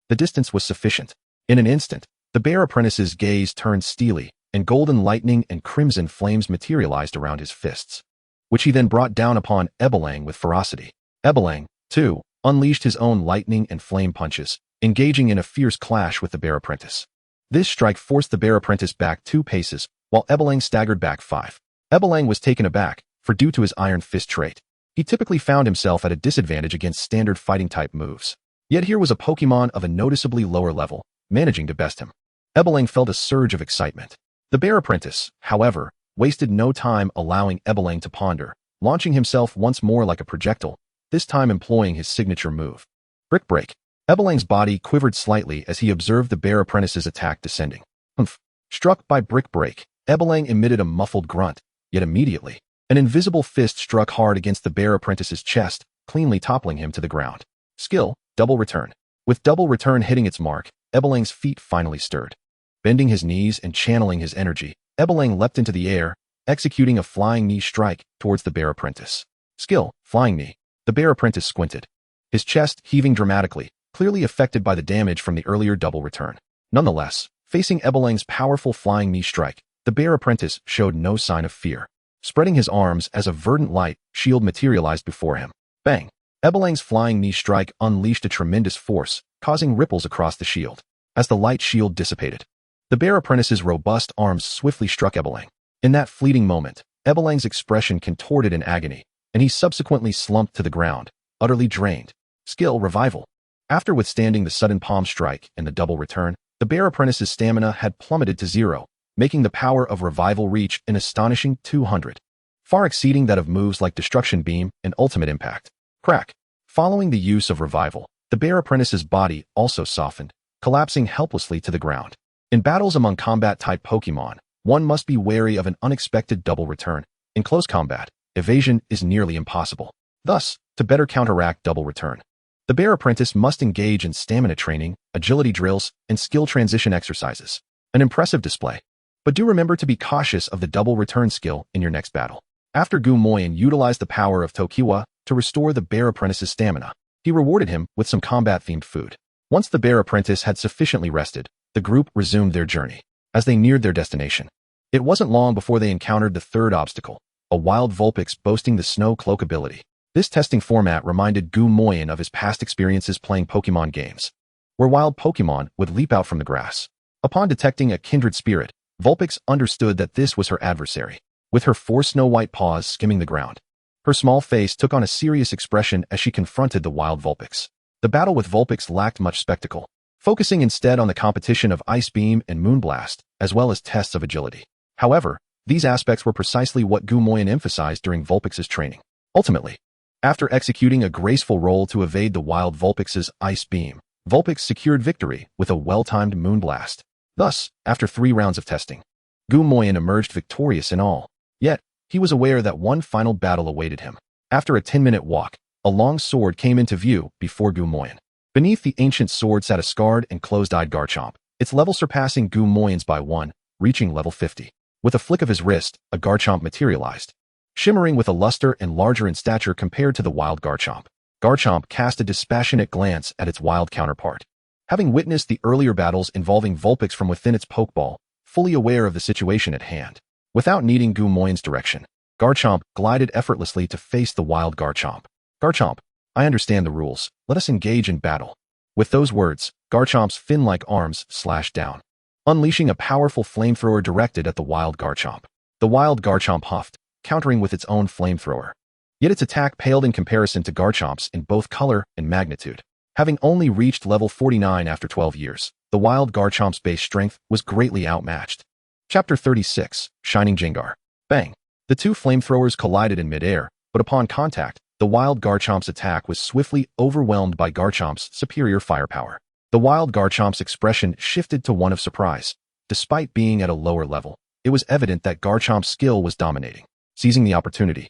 The distance was sufficient. In an instant, the bear apprentice's gaze turned steely, and golden lightning and crimson flames materialized around his fists, which he then brought down upon Ebelang with ferocity. Ebelang, too, unleashed his own lightning and flame punches, engaging in a fierce clash with the bear apprentice. This strike forced the bear apprentice back 2 paces, while Ebelang staggered back 5. Ebelang was taken aback, for due to his Iron Fist trait, he typically found himself at a disadvantage against standard fighting-type moves. Yet here was a Pokémon of a noticeably lower level, managing to best him. Ebelang felt a surge of excitement. The bear apprentice, however, wasted no time allowing Ebelang to ponder, launching himself once more like a projectile, this time employing his signature move. Brick Break. Ebelang's body quivered slightly as he observed the bear apprentice's attack descending. Humph. Struck by Brick Break, Ebelang emitted a muffled grunt, yet immediately, an invisible fist struck hard against the bear apprentice's chest, cleanly toppling him to the ground. Skill, Double Return. With Double Return hitting its mark, Ebelang's feet finally stirred. Bending his knees and channeling his energy, Ebelang leapt into the air, executing a flying knee strike towards the bear apprentice. Skill, Flying Knee. The bear apprentice squinted, his chest heaving dramatically, clearly affected by the damage from the earlier Double Return. Nonetheless, facing Ebelang's powerful flying knee strike, the bear apprentice showed no sign of fear. Spreading his arms as a verdant light shield materialized before him. Bang! Ebelang's flying knee strike unleashed a tremendous force, causing ripples across the shield. As the light shield dissipated, the bear apprentice's robust arms swiftly struck Ebelang. In that fleeting moment, Ebelang's expression contorted in agony, and he subsequently slumped to the ground, utterly drained. Skill, Revival. After withstanding the sudden palm strike and the Double Return, the bear apprentice's stamina had plummeted to 0, making the power of Revival reach an astonishing 200, far exceeding that of moves like Destruction Beam and Ultimate Impact. Crack. Following the use of Revival, the bear apprentice's body also softened, collapsing helplessly to the ground. In battles among combat-type Pokémon, one must be wary of an unexpected Double Return. In close combat, evasion is nearly impossible. Thus, to better counteract Double Return, the bear apprentice must engage in stamina training, agility drills, and skill transition exercises. An impressive display. But do remember to be cautious of the Double Return skill in your next battle. After Gu Moyan utilized the power of Tokiwa to restore the bear apprentice's stamina, he rewarded him with some combat-themed food. Once the bear apprentice had sufficiently rested, the group resumed their journey. As they neared their destination, it wasn't long before they encountered the third obstacle, a wild Vulpix boasting the snow cloak ability. This testing format reminded Gu Moyen of his past experiences playing Pokemon games, where wild Pokemon would leap out from the grass. Upon detecting a kindred spirit, Vulpix understood that this was her adversary. With her 4 snow-white paws skimming the ground, her small face took on a serious expression as she confronted the wild Vulpix. The battle with Vulpix lacked much spectacle, focusing instead on the competition of Ice Beam and Moonblast, as well as tests of agility. However, these aspects were precisely what Gu Moyen emphasized during Vulpix's training. Ultimately, after executing a graceful roll to evade the wild Vulpix's Ice Beam, Vulpix secured victory with a well-timed Moonblast. Thus, after 3 rounds of testing, Gu Moyen emerged victorious in all. Yet, he was aware that one final battle awaited him. After a 10-minute walk, a long sword came into view before Gu Moyen. Beneath the ancient sword sat a scarred and closed-eyed Garchomp, its level surpassing Gu Moyen's by 1, reaching level 50. With a flick of his wrist, a Garchomp materialized, shimmering with a luster and larger in stature compared to the wild Garchomp. Garchomp cast a dispassionate glance at its wild counterpart. Having witnessed the earlier battles involving Vulpix from within its Pokeball, fully aware of the situation at hand, without needing Gu Moyen's direction, Garchomp glided effortlessly to face the wild Garchomp. Garchomp, I understand the rules. Let us engage in battle. With those words, Garchomp's fin-like arms slashed down, unleashing a powerful flamethrower directed at the wild Garchomp. The wild Garchomp huffed, countering with its own flamethrower. Yet its attack paled in comparison to Garchomp's in both color and magnitude. Having only reached level 49 after 12 years, the wild Garchomp's base strength was greatly outmatched. Chapter 36, Shining Jengar. Bang! The 2 flamethrowers collided in midair, but upon contact, the wild Garchomp's attack was swiftly overwhelmed by Garchomp's superior firepower. The wild Garchomp's expression shifted to one of surprise. Despite being at a lower level, it was evident that Garchomp's skill was dominating. Seizing the opportunity,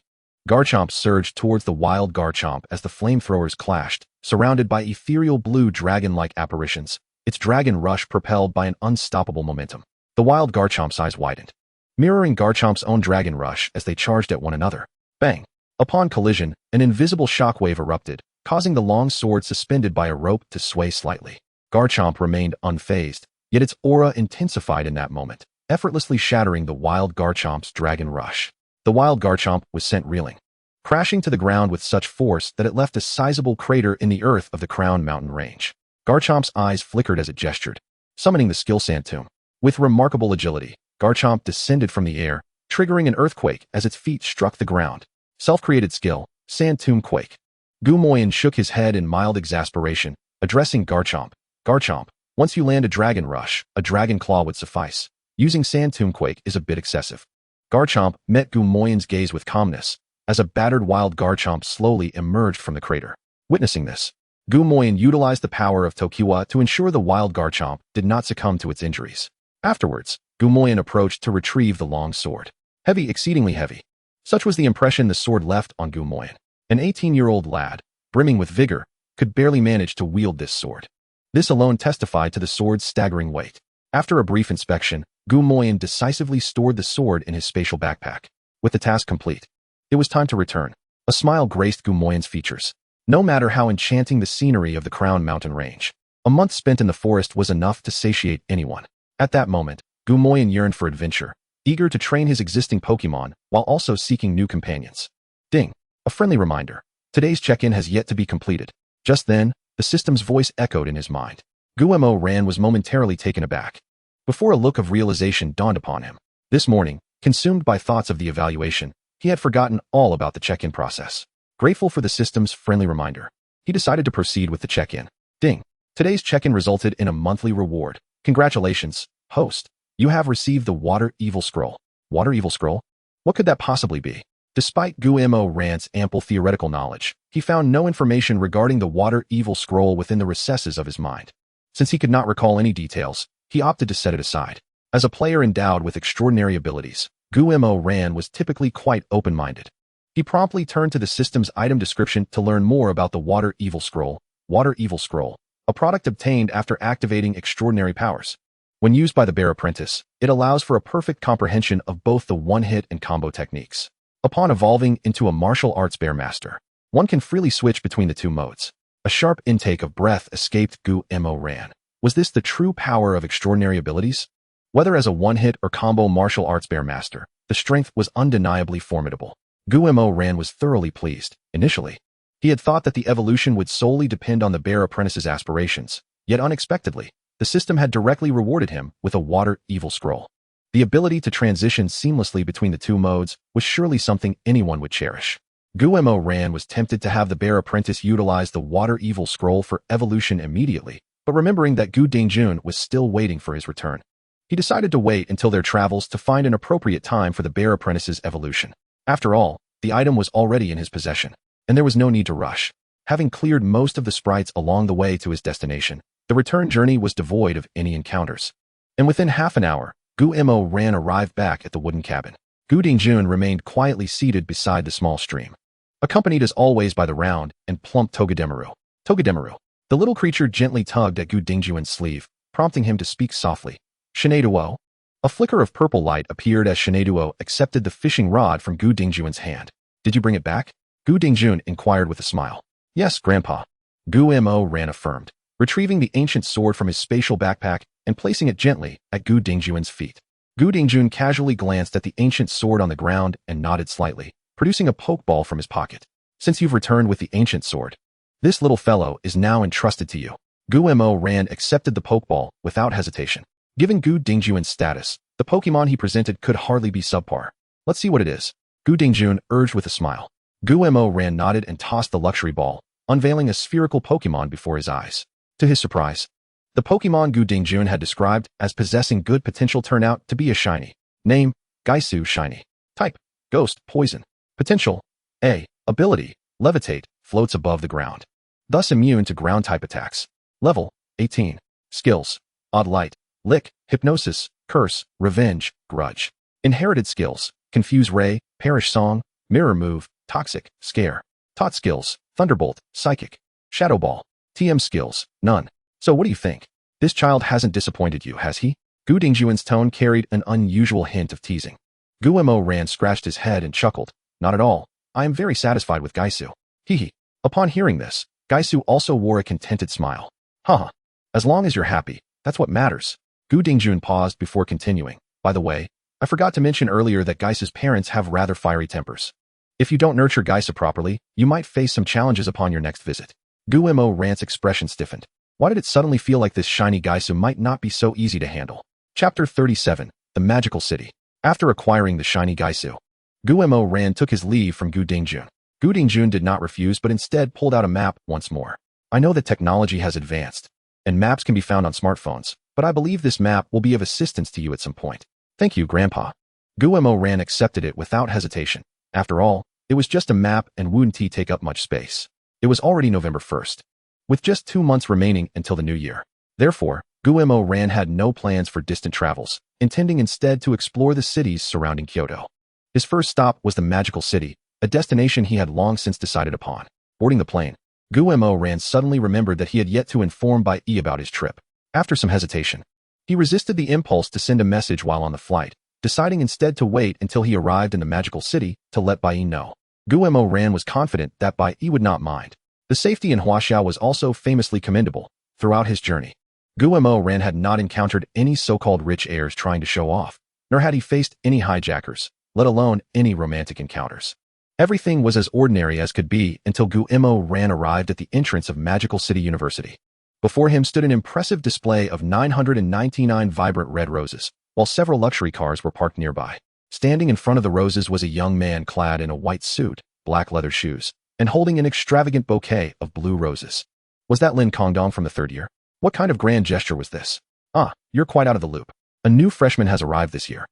Garchomp surged towards the wild Garchomp as the flamethrowers clashed, surrounded by ethereal blue dragon-like apparitions, its dragon rush propelled by an unstoppable momentum. The wild Garchomp's eyes widened, mirroring Garchomp's own dragon rush as they charged at one another. Bang! Upon collision, an invisible shockwave erupted, causing the long sword suspended by a rope to sway slightly. Garchomp remained unfazed, yet its aura intensified in that moment, effortlessly shattering the wild Garchomp's dragon rush. The wild Garchomp was sent reeling, crashing to the ground with such force that it left a sizable crater in the earth of the Crown Mountain Range. Garchomp's eyes flickered as it gestured, summoning the skill Sand Tomb. With remarkable agility, Garchomp descended from the air, triggering an earthquake as its feet struck the ground. Self-created skill, Sand Tomb Quake. Gu Moyen shook his head in mild exasperation, addressing Garchomp. Garchomp, once you land a Dragon Rush, a Dragon Claw would suffice. Using Sand Tomb Quake is a bit excessive. Garchomp met Gu Moyen's gaze with calmness, as a battered wild Garchomp slowly emerged from the crater. Witnessing this, Gu Moyen utilized the power of Tokiwa to ensure the wild Garchomp did not succumb to its injuries. Afterwards, Gu Moyen approached to retrieve the long sword. Heavy, exceedingly heavy. Such was the impression the sword left on Gu Moyen. An 18-year-old lad, brimming with vigor, could barely manage to wield this sword. This alone testified to the sword's staggering weight. After a brief inspection, Gu Moyen decisively stored the sword in his spatial backpack. With the task complete, it was time to return. A smile graced Gu Moyen's features. No matter how enchanting the scenery of the Crown Mountain Range, a month spent in the forest was enough to satiate anyone. At that moment, Gu Moyen yearned for adventure, eager to train his existing Pokemon while also seeking new companions. Ding! A friendly reminder. Today's check-in has yet to be completed. Just then, the system's voice echoed in his mind. Gu Ran was momentarily taken aback, before a look of realization dawned upon him. This morning, consumed by thoughts of the evaluation, he had forgotten all about the check-in process. Grateful for the system's friendly reminder, he decided to proceed with the check-in. Ding! Today's check-in resulted in a monthly reward. Congratulations, host. You have received the Water Evil Scroll. Water Evil Scroll? What could that possibly be? Despite Gu Ran's ample theoretical knowledge, he found no information regarding the Water Evil Scroll within the recesses of his mind. Since he could not recall any details, he opted to set it aside. As a player endowed with extraordinary abilities, Gu Ran was typically quite open-minded. He promptly turned to the system's item description to learn more about the Water Evil Scroll. Water Evil Scroll, a product obtained after activating extraordinary powers. When used by the Bear Apprentice, it allows for a perfect comprehension of both the one-hit and combo techniques. Upon evolving into a martial arts Bear Master, one can freely switch between the two modes. A sharp intake of breath escaped Gu Mo Ran. Was this the true power of extraordinary abilities? Whether as a one-hit or combo martial arts bear master, the strength was undeniably formidable. Gu Mo Ran was thoroughly pleased. Initially, he had thought that the evolution would solely depend on the bear apprentice's aspirations, yet unexpectedly, the system had directly rewarded him with a water evil scroll. The ability to transition seamlessly between the two modes was surely something anyone would cherish. Gu Mo Ran was tempted to have the bear apprentice utilize the water evil scroll for evolution immediately, but remembering that Gu Dingjun was still waiting for his return, he decided to wait until their travels to find an appropriate time for the bear apprentice's evolution. After all, the item was already in his possession, and there was no need to rush. Having cleared most of the sprites along the way to his destination, the return journey was devoid of any encounters. And within half an hour, Gu Mo Ran arrived back at the wooden cabin. Gu Dingjun remained quietly seated beside the small stream, accompanied as always by the round and plump Togedemaru. Togedemaru. The little creature gently tugged at Gu Dingjun's sleeve, prompting him to speak softly. Shineduo. A flicker of purple light appeared as Shineduo accepted the fishing rod from Gu Dingjun's hand. Did you bring it back? Gu Dingjun inquired with a smile. Yes, Grandpa. Gu Mo Ran affirmed, retrieving the ancient sword from his spatial backpack and placing it gently at Gu Dingjun's feet. Gu Dingjun casually glanced at the ancient sword on the ground and nodded slightly, producing a pokeball from his pocket. Since you've returned with the ancient sword, this little fellow is now entrusted to you. Gu Mo Ran accepted the pokeball without hesitation. Given Gu Dingjun's status, the Pokemon he presented could hardly be subpar. Let's see what it is. Gu Dingjun urged with a smile. Gu Mo Ran nodded and tossed the luxury ball, unveiling a spherical Pokemon before his eyes. To his surprise, the Pokemon Gu Dingjun had described as possessing good potential turned out to be a shiny. Name, Gaisu Shiny. Type, Ghost, Poison. Potential, A. Ability, Levitate, floats above the ground. Thus immune to ground-type attacks. Level, 18. Skills, Odd Light, Lick, Hypnosis, Curse, Revenge, Grudge. Inherited skills, Confuse Ray, Perish Song, Mirror Move, Toxic, Scare. Taught skills, Thunderbolt, Psychic. Shadow Ball. TM skills, none. So what do you think? This child hasn't disappointed you, has he? Gu Dingjun's tone carried an unusual hint of teasing. Gu Mo Ran scratched his head and chuckled. Not at all. I am very satisfied with Gaisu. Hee. Upon hearing this, Gaisu also wore a contented smile. Haha. As long as you're happy, that's what matters. Gu Dingjun paused before continuing. By the way, I forgot to mention earlier that Gaisu's parents have rather fiery tempers. If you don't nurture Gaisu properly, you might face some challenges upon your next visit. Gu Mo Ran's expression stiffened. Why did it suddenly feel like this shiny Gaisu might not be so easy to handle? Chapter 37, The Magical City. After acquiring the shiny Gaisu, Gu Mo Ran took his leave from Gu Dingjun. Gu Dingjun did not refuse but instead pulled out a map once more. I know that technology has advanced, and maps can be found on smartphones, but I believe this map will be of assistance to you at some point. Thank you, Grandpa. Gu Mo Ran accepted it without hesitation. After all, it was just a map and wouldn't take up much space. It was already November 1st, with just 2 months remaining until the new year. Therefore, Gu Mo Ran had no plans for distant travels, intending instead to explore the cities surrounding Kyoto. His first stop was the magical city, a destination he had long since decided upon. Boarding the plane, Gu Mo Ran suddenly remembered that he had yet to inform Bai Yi about his trip. After some hesitation, he resisted the impulse to send a message while on the flight, deciding instead to wait until he arrived in the magical city to let Bai Yi know. Gu Mo Ran was confident that Bai Yi would not mind. The safety in Huaxiao was also famously commendable. Throughout his journey, Gu Mo Ran had not encountered any so-called rich heirs trying to show off, nor had he faced any hijackers, let alone any romantic encounters. Everything was as ordinary as could be until Gu Mo Ran arrived at the entrance of Magical City University. Before him stood an impressive display of 999 vibrant red roses, while several luxury cars were parked nearby. Standing in front of the roses was a young man clad in a white suit, black leather shoes, and holding an extravagant bouquet of blue roses. Was that Lin Kongdong from the 3rd year? What kind of grand gesture was this? Ah, you're quite out of the loop. A new freshman has arrived this year,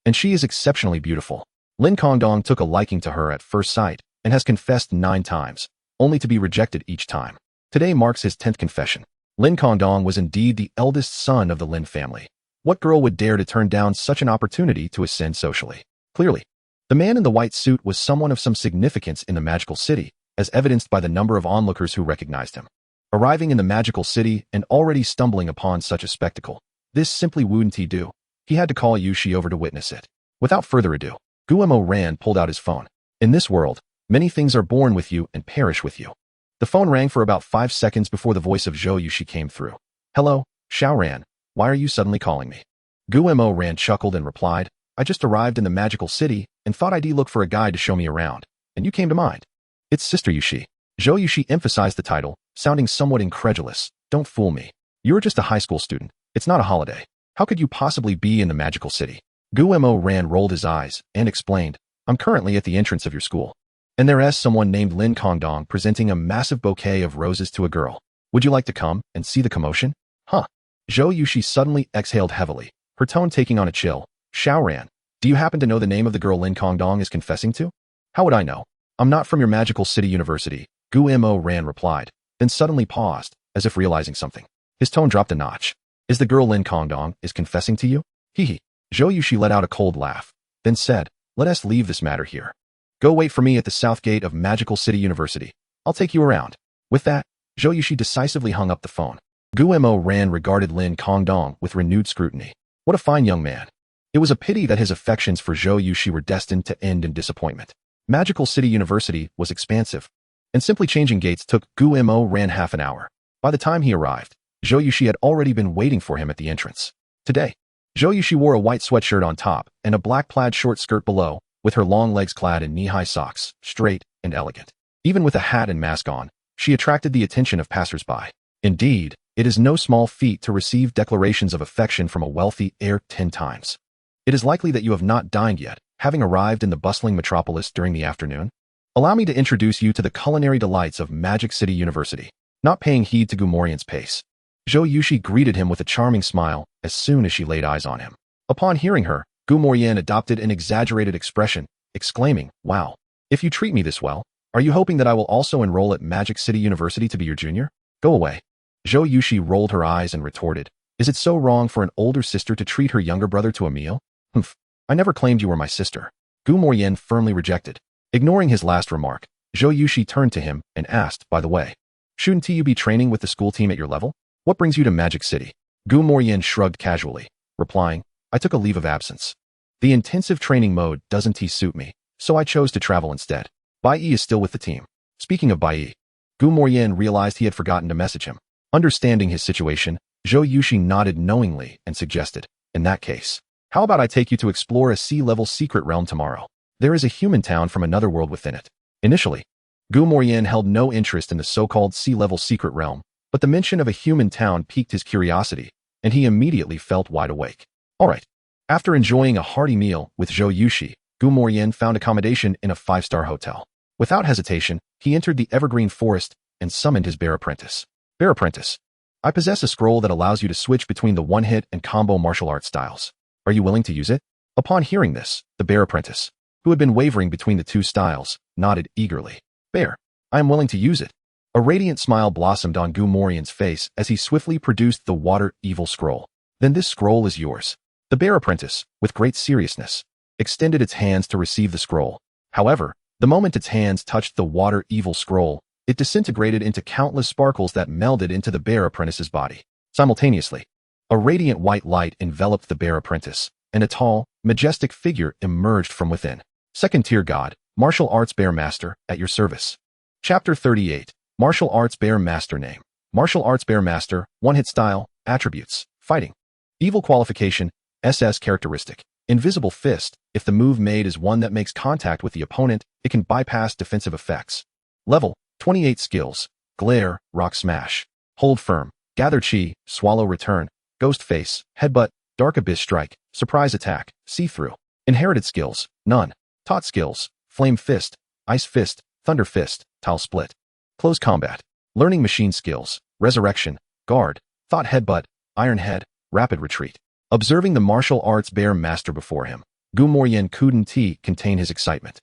and she is exceptionally beautiful. Lin Kongdong took a liking to her at first sight and has confessed 9 times, only to be rejected each time. Today marks his 10th confession. Lin Kongdong was indeed the eldest son of the Lin family. What girl would dare to turn down such an opportunity to ascend socially? Clearly, the man in the white suit was someone of some significance in the magical city, as evidenced by the number of onlookers who recognized him. Arriving in the magical city and already stumbling upon such a spectacle, this simply wouldn't he do. He had to call Yushi over to witness it. Without further ado, Gu Mo Ran pulled out his phone. In this world, many things are born with you and perish with you. The phone rang for about 5 seconds before the voice of Zhou Yushi came through. Hello, Xiao Ran. Why are you suddenly calling me? Guo Ran chuckled and replied, I just arrived in the magical city and thought I'd look for a guide to show me around, and you came to mind. It's Sister Yushi. Zhou Yushi emphasized the title, sounding somewhat incredulous. Don't fool me. You're just a high school student. It's not a holiday. How could you possibly be in the magical city? Guo Ran rolled his eyes and explained, I'm currently at the entrance of your school. And there's someone named Lin Kongdong presenting a massive bouquet of roses to a girl. Would you like to come and see the commotion? Huh. Zhou Yushi suddenly exhaled heavily, her tone taking on a chill. Xiao Ran, do you happen to know the name of the girl Lin Kongdong is confessing to? How would I know? I'm not from your magical city university, Guo Ran replied, then suddenly paused, as if realizing something. His tone dropped a notch. Is the girl Lin Kongdong is confessing to you? Hee. Zhou Yushi let out a cold laugh, then said, let us leave this matter here. Go wait for me at the south gate of Magical City University. I'll take you around. With that, Zhou Yushi decisively hung up the phone. Guo Ran regarded Lin Kongdong with renewed scrutiny. What a fine young man. It was a pity that his affections for Zhou Yushi were destined to end in disappointment. Magical City University was expansive, and simply changing gates took Guo Ran half an hour. By the time he arrived, Zhou Yushi had already been waiting for him at the entrance. Today, Zhou Yushi wore a white sweatshirt on top and a black plaid short skirt below, with her long legs clad in knee-high socks, straight and elegant. Even with a hat and mask on, she attracted the attention of passers-by. Indeed, it is no small feat to receive declarations of affection from a wealthy heir 10 times. It is likely that you have not dined yet, having arrived in the bustling metropolis during the afternoon. Allow me to introduce you to the culinary delights of Magic City University. Not paying heed to Gumorian's pace, Zhou Yushi greeted him with a charming smile as soon as she laid eyes on him. Upon hearing her, Gumorian adopted an exaggerated expression, exclaiming, wow, if you treat me this well, are you hoping that I will also enroll at Magic City University to be your junior? Go away. Zhou Yushi rolled her eyes and retorted, is it so wrong for an older sister to treat her younger brother to a meal? Humph, I never claimed you were my sister. Gumorian firmly rejected. Ignoring his last remark, Zhou Yushi turned to him and asked, by the way, shouldn't you be training with the school team at your level? What brings you to Magic City? Gumorian shrugged casually, replying, I took a leave of absence. The intensive training mode doesn't suit me, so I chose to travel instead. Bai Yi is still with the team. Speaking of Bai Yi, Gumorian realized he had forgotten to message him. Understanding his situation, Zhou Yushi nodded knowingly and suggested, in that case, how about I take you to explore a sea-level secret realm tomorrow? There is a human town from another world within it. Initially, Gumorian held no interest in the so-called sea-level secret realm, but the mention of a human town piqued his curiosity, and he immediately felt wide awake. All right. After enjoying a hearty meal with Zhou Yushi, Gumorian found accommodation in a 5-star hotel. Without hesitation, he entered the evergreen forest and summoned his bear apprentice. Bear apprentice, I possess a scroll that allows you to switch between the one-hit and combo martial arts styles. Are you willing to use it? Upon hearing this, the bear apprentice, who had been wavering between the two styles, nodded eagerly. Bear, I am willing to use it. A radiant smile blossomed on Gumorian's face as he swiftly produced the Water Evil Scroll. Then this scroll is yours. The bear apprentice, with great seriousness, extended its hands to receive the scroll. However, the moment its hands touched the Water Evil Scroll, it disintegrated into countless sparkles that melded into the bear apprentice's body. Simultaneously, a radiant white light enveloped the bear apprentice, and a tall, majestic figure emerged from within. Second-tier god, Martial Arts Bear Master, at your service. Chapter 38. Martial Arts Bear Master Name. Martial Arts Bear Master, one-hit style, attributes, fighting. Evil qualification, SS characteristic. Invisible Fist, if the move made is one that makes contact with the opponent, it can bypass defensive effects. Level, 28 skills, Glare, Rock Smash. Hold Firm, Gather Chi, Swallow Return, Ghost Face, Headbutt, Dark Abyss Strike, Surprise Attack, See-Through. Inherited skills, none. Taught skills, Flame Fist, Ice Fist, Thunder Fist, Tile Split. Close Combat. Learning Machine Skills, Resurrection, Guard, Thought Headbutt, Iron Head, Rapid Retreat. Observing the martial arts bear master before him, Gumorian couldn't contain his excitement,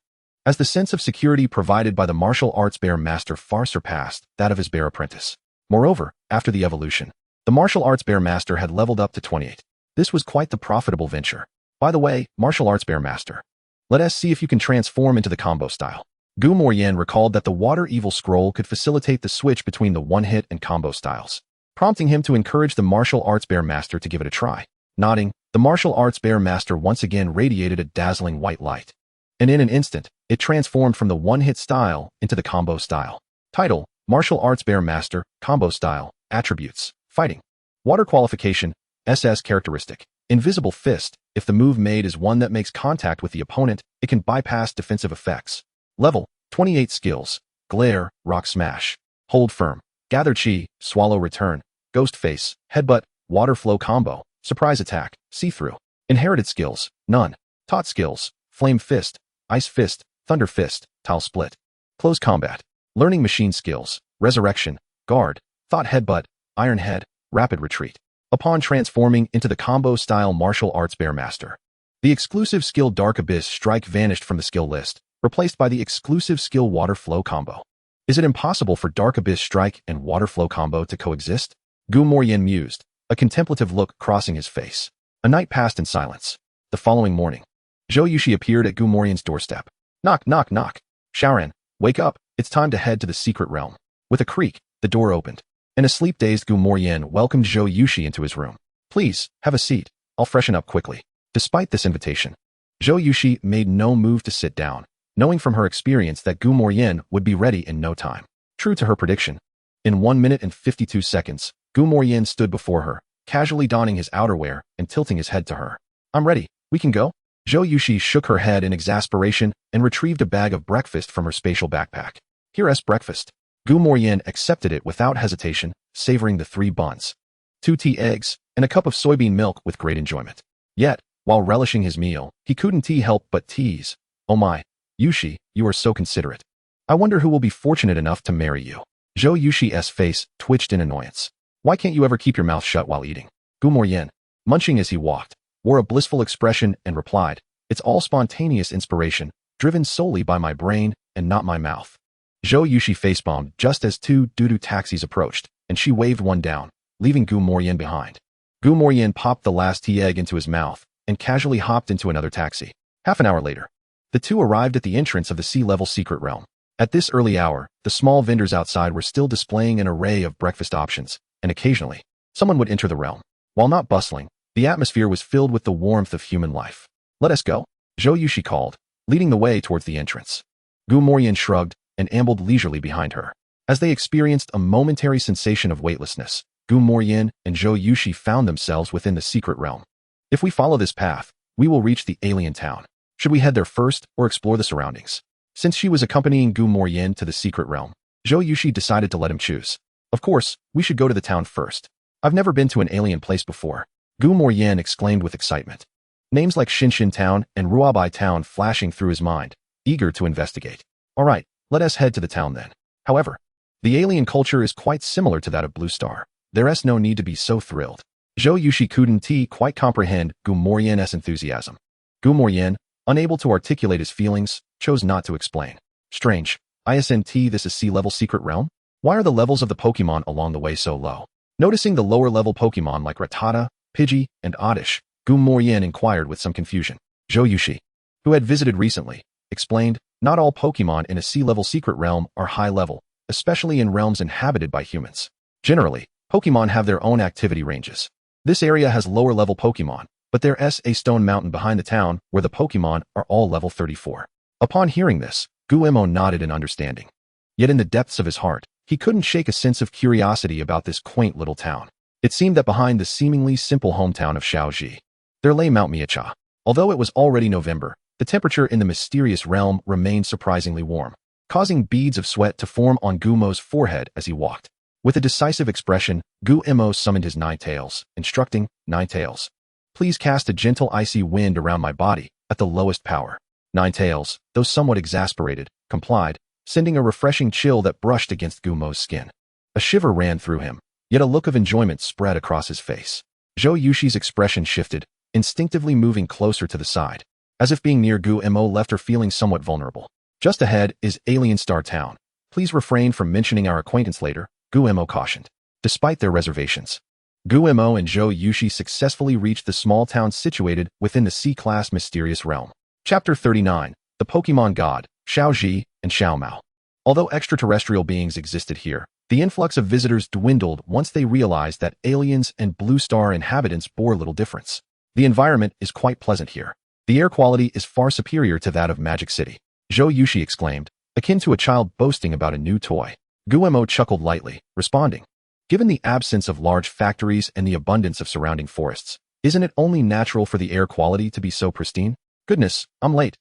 as the sense of security provided by the martial arts bear master far surpassed that of his bear apprentice. Moreover, after the evolution, the martial arts bear master had leveled up to 28. This was quite the profitable venture. By the way, martial arts bear master, let us see if you can transform into the combo style. Gumorian recalled that the Water Evil Scroll could facilitate the switch between the one-hit and combo styles, prompting him to encourage the martial arts bear master to give it a try. Nodding, the martial arts bear master once again radiated a dazzling white light, and in an instant, it transformed from the one-hit style into the combo style. Title, Martial Arts Bear Master, Combo Style, Attributes, Fighting. Water Qualification, SS Characteristic. Invisible Fist. If the move made is one that makes contact with the opponent, it can bypass defensive effects. Level, 28 Skills. Glare, Rock Smash. Hold Firm. Gather Chi, Swallow Return. Ghost Face, Headbutt, Water Flow Combo. Surprise Attack, See-Through. Inherited Skills, None. Taught Skills, Flame Fist, Ice Fist, Thunder Fist, Tile Split. Close Combat. Learning Machine Skills, Resurrection, Guard, Thought Headbutt, Iron Head, Rapid Retreat. Upon transforming into the combo-style martial arts Bear Master, the exclusive skill Dark Abyss Strike vanished from the skill list, replaced by the exclusive skill Water Flow Combo. Is it impossible for Dark Abyss Strike and Water Flow Combo to coexist? Gu Morian mused, a contemplative look crossing his face. A night passed in silence. The following morning, Zhou Yushi appeared at Gu Morian's doorstep. Knock, knock, knock. Xiaoran, wake up, it's time to head to the secret realm. With a creak, the door opened. An asleep-dazed Gu Morian welcomed Zhou Yushi into his room. Please, have a seat. I'll freshen up quickly. Despite this invitation, Zhou Yushi made no move to sit down, knowing from her experience that Gu Morian would be ready in no time. True to her prediction, in 1 minute and 52 seconds, Gu Morian stood before her, casually donning his outerwear and tilting his head to her. I'm ready. We can go? Zhou Yushi shook her head in exasperation and retrieved a bag of breakfast from her spatial backpack. Here's breakfast. Gu Morian accepted it without hesitation, savoring the 3 buns, 2 tea eggs, and a cup of soybean milk with great enjoyment. Yet, while relishing his meal, he couldn't help but tease. Oh my, Yushi, you are so considerate. I wonder who will be fortunate enough to marry you. Zhou Yushi's face twitched in annoyance. Why can't you ever keep your mouth shut while eating? Gu Morian, munching as he walked, wore a blissful expression and replied, it's all spontaneous inspiration, driven solely by my brain and not my mouth. Zhou Yushi facepalmed just as 2 doo-doo taxis approached, and she waved one down, leaving Gu Morian behind. Gu Morian popped the last tea egg into his mouth and casually hopped into another taxi. Half an hour later, the two arrived at the entrance of the sea-level secret realm. At this early hour, the small vendors outside were still displaying an array of breakfast options, and occasionally, someone would enter the realm. While not bustling, the atmosphere was filled with the warmth of human life. Let us go, Zhou Yushi called, leading the way towards the entrance. Gu Morian shrugged and ambled leisurely behind her. As they experienced a momentary sensation of weightlessness, Gu Morian and Zhou Yushi found themselves within the secret realm. If we follow this path, we will reach the alien town. Should we head there first or explore the surroundings? Since she was accompanying Gu Morian to the secret realm, Zhou Yushi decided to let him choose. Of course, we should go to the town first. I've never been to an alien place before, Gu Morian exclaimed with excitement. Names like Shinshin Town and Ruabai Town flashing through his mind, eager to investigate. All right, let us head to the town then. However, the alien culture is quite similar to that of Blue Star. There's no need to be so thrilled. Zhou Yushi couldn't quite comprehend Gu Morian's enthusiasm. Gu Morian, unable to articulate his feelings, chose not to explain. Strange. Isn't this a sea-level secret realm? Why are the levels of the Pokemon along the way so low? Noticing the lower-level Pokemon like Rattata, Pidgey, and Oddish, Gu Morian inquired with some confusion. Zhou Yushi, who had visited recently, explained, not all Pokemon in a sea-level secret realm are high-level, especially in realms inhabited by humans. Generally, Pokemon have their own activity ranges. This area has lower-level Pokemon, but there's a stone mountain behind the town where the Pokemon are all level 34. Upon hearing this, Guillermo nodded in understanding. Yet in the depths of his heart, he couldn't shake a sense of curiosity about this quaint little town. It seemed that behind the seemingly simple hometown of Shaoji, there lay Mount Miacha. Although it was already November, the temperature in the mysterious realm remained surprisingly warm, causing beads of sweat to form on Gumo's forehead as he walked. With a decisive expression, Guillermo summoned his Ninetales, instructing, Ninetales, please cast a gentle icy wind around my body at the lowest power. Ninetales, though somewhat exasperated, complied, sending a refreshing chill that brushed against Gumo's skin. A shiver ran through him, yet a look of enjoyment spread across his face. Zhou Yushi's expression shifted, instinctively moving closer to the side, as if being near Guillermo left her feeling somewhat vulnerable. Just ahead is Alien Star Town. Please refrain from mentioning our acquaintance later, Guillermo cautioned. Despite their reservations, Guillermo and Zhou Yushi successfully reached the small town situated within the C-class mysterious realm. Chapter 39, The Pokemon God, Xiaoji and Xiaomao. Although extraterrestrial beings existed here, the influx of visitors dwindled once they realized that aliens and Blue Star inhabitants bore little difference. The environment is quite pleasant here. The air quality is far superior to that of Magic City, Zhou Yushi exclaimed, akin to a child boasting about a new toy. Guillermo chuckled lightly, responding. Given the absence of large factories and the abundance of surrounding forests, isn't it only natural for the air quality to be so pristine? Goodness, I'm late.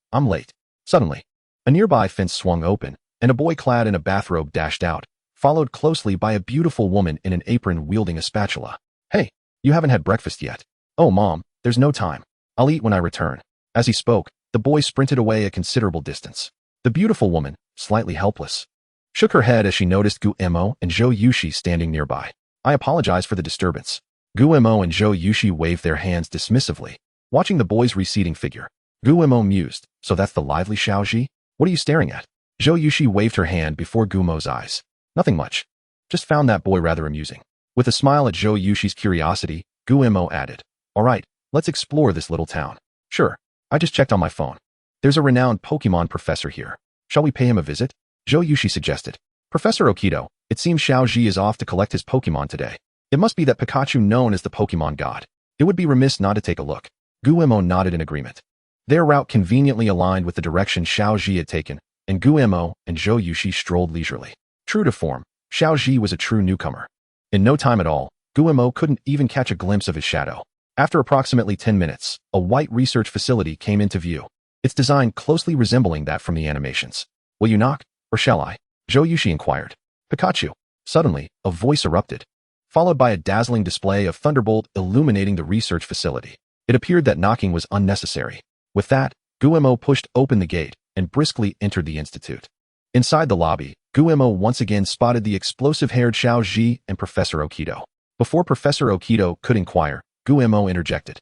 Suddenly, a nearby fence swung open, and a boy clad in a bathrobe dashed out, followed closely by a beautiful woman in an apron wielding a spatula. Hey, you haven't had breakfast yet. Oh, Mom, there's no time. I'll eat when I return. As he spoke, the boy sprinted away a considerable distance. The beautiful woman, slightly helpless, shook her head as she noticed Guillermo and Zhou Yushi standing nearby. I apologize for the disturbance. Guillermo and Zhou Yushi waved their hands dismissively, watching the boy's receding figure. Guillermo mused, so that's the lively Xiaoji? What are you staring at? Zhou Yushi waved her hand before Guillermo's eyes. Nothing much. Just found that boy rather amusing. With a smile at Zhou Yushi's curiosity, Guillermo added, all right, let's explore this little town. Sure, I just checked on my phone. There's a renowned Pokemon professor here. Shall we pay him a visit? Zhou Yushi suggested. Professor Okido, it seems Xiaoji is off to collect his Pokemon today. It must be that Pikachu known as the Pokemon God. It would be remiss not to take a look. Guillermo nodded in agreement. Their route conveniently aligned with the direction Xiaoji had taken, and Guillermo and Zhou Yushi strolled leisurely. True to form, Xiaoji was a true newcomer. In no time at all, Guillermo couldn't even catch a glimpse of his shadow. After approximately 10 minutes, a white research facility came into view, its design closely resembling that from the animations. Will you knock, or shall I? Zhou Yushi inquired. Pikachu. Suddenly, a voice erupted, followed by a dazzling display of Thunderbolt illuminating the research facility. It appeared that knocking was unnecessary. With that, Guillermo pushed open the gate and briskly entered the institute. Inside the lobby, Guillermo once again spotted the explosive-haired Xiaoji and Professor Okido. Before Professor Okido could inquire, Guillermo interjected.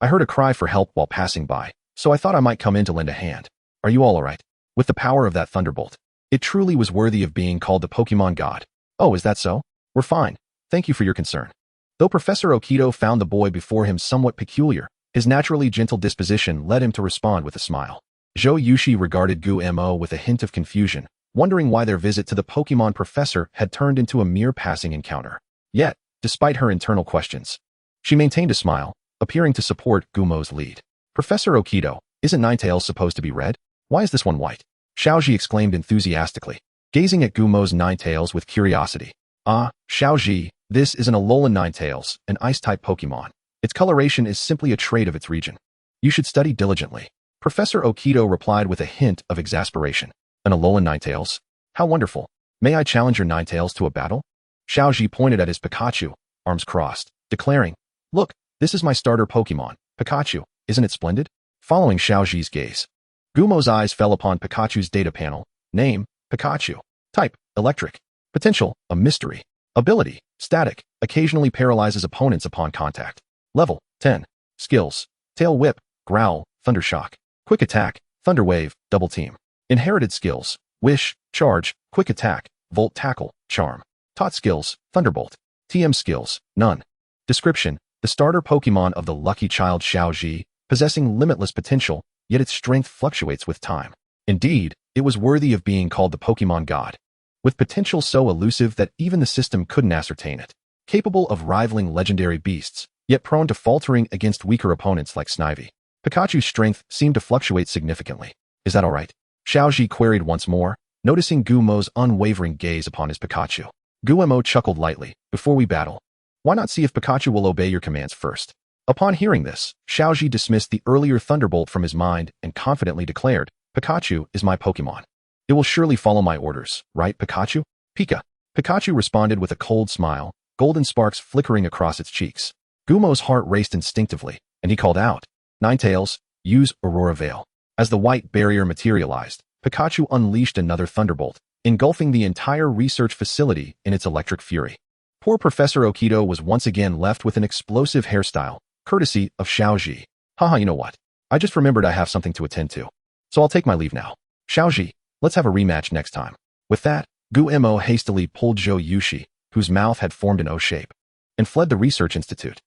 I heard a cry for help while passing by, so I thought I might come in to lend a hand. Are you all alright? With the power of that Thunderbolt, it truly was worthy of being called the Pokemon God. Oh, is that so? We're fine. Thank you for your concern. Though Professor Okido found the boy before him somewhat peculiar, his naturally gentle disposition led him to respond with a smile. Zhou Yushi regarded Guillermo with a hint of confusion, wondering why their visit to the Pokemon professor had turned into a mere passing encounter. Yet, despite her internal questions, she maintained a smile, appearing to support Guillermo's lead. Professor Okido, isn't Ninetales supposed to be red? Why is this one white? Xiaoji exclaimed enthusiastically, gazing at Guillermo's Ninetales with curiosity. Ah, Xiaoji, this is an Alolan Ninetales, an Ice-type Pokémon. Its coloration is simply a trait of its region. You should study diligently. Professor Okido replied with a hint of exasperation. An Alolan Ninetales? How wonderful. May I challenge your Ninetales to a battle? Xiaoji pointed at his Pikachu, arms crossed, declaring, Look, this is my starter Pokemon, Pikachu. Isn't it splendid? Following Xiaoji's gaze, Guillermo's eyes fell upon Pikachu's data panel. Name, Pikachu. Type, electric. Potential, a mystery. Ability, static, occasionally paralyzes opponents upon contact. Level, 10. Skills, Tail Whip, Growl, Thundershock. Quick Attack, Thunder Wave, Double Team. Inherited skills, Wish, Charge, Quick Attack, Volt Tackle, Charm. Taught skills, Thunderbolt. TM skills, none. Description, the starter Pokemon of the lucky child Xiaoji, possessing limitless potential, yet its strength fluctuates with time. Indeed, it was worthy of being called the Pokemon God. With potential so elusive that even the system couldn't ascertain it. Capable of rivaling legendary beasts, yet prone to faltering against weaker opponents like Snivy. Pikachu's strength seemed to fluctuate significantly. Is that alright? Xiaoji queried once more, noticing Guillermo's unwavering gaze upon his Pikachu. Guillermo chuckled lightly. Before we battle, why not see if Pikachu will obey your commands first? Upon hearing this, Xiaoji dismissed the earlier Thunderbolt from his mind and confidently declared, Pikachu is my Pokemon. It will surely follow my orders, right, Pikachu? Pika. Pikachu responded with a cold smile, golden sparks flickering across its cheeks. Guillermo's heart raced instinctively, and he called out, Ninetales, use Aurora Veil. As the white barrier materialized, Pikachu unleashed another Thunderbolt, engulfing the entire research facility in its electric fury. Poor Professor Okido was once again left with an explosive hairstyle, courtesy of Xiaoji. Haha, you know what? I just remembered I have something to attend to. So I'll take my leave now. Xiaoji, let's have a rematch next time. With that, Guillermo hastily pulled Zhou Yushi, whose mouth had formed an O shape, and fled the research institute.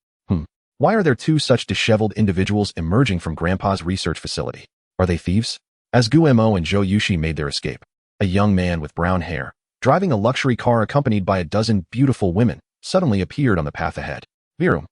Why are there two such disheveled individuals emerging from Grandpa's research facility? Are they thieves? As Guillermo and Zhou Yushi made their escape, a young man with brown hair, driving a luxury car accompanied by a dozen beautiful women, suddenly appeared on the path ahead. Virum.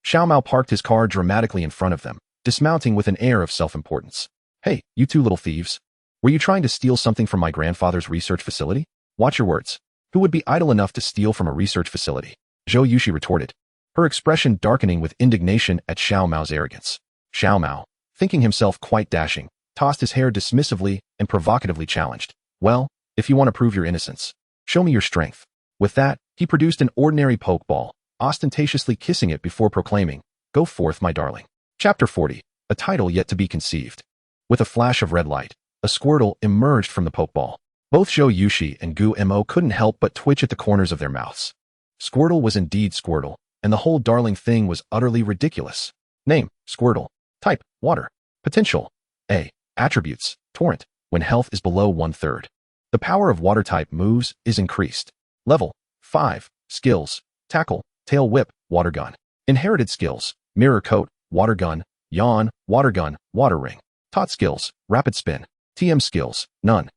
Xiao Mao parked his car dramatically in front of them, dismounting with an air of self-importance. Hey, you two little thieves. Were you trying to steal something from my grandfather's research facility? Watch your words. Who would be idle enough to steal from a research facility? Zhou Yushi retorted, her expression darkening with indignation at Xiao Mao's arrogance. Xiao Mao, thinking himself quite dashing, tossed his hair dismissively and provocatively challenged. Well, if you want to prove your innocence, show me your strength. With that, he produced an ordinary pokeball, ostentatiously kissing it before proclaiming, Go forth, my darling. Chapter 40, a title yet to be conceived. With a flash of red light, a Squirtle emerged from the pokeball. Both Zhou Yushi and Gu Mo couldn't help but twitch at the corners of their mouths. Squirtle was indeed Squirtle, and the whole darling thing was utterly ridiculous. Name, Squirtle. Type, water. Potential, A. Attributes, torrent, when health is below 1/3. The power of water-type moves is increased. Level, 5. Skills, tackle, tail whip, water gun. Inherited skills, mirror coat, water gun, yawn, water gun, water ring. Taught skills, rapid spin. TM skills, none.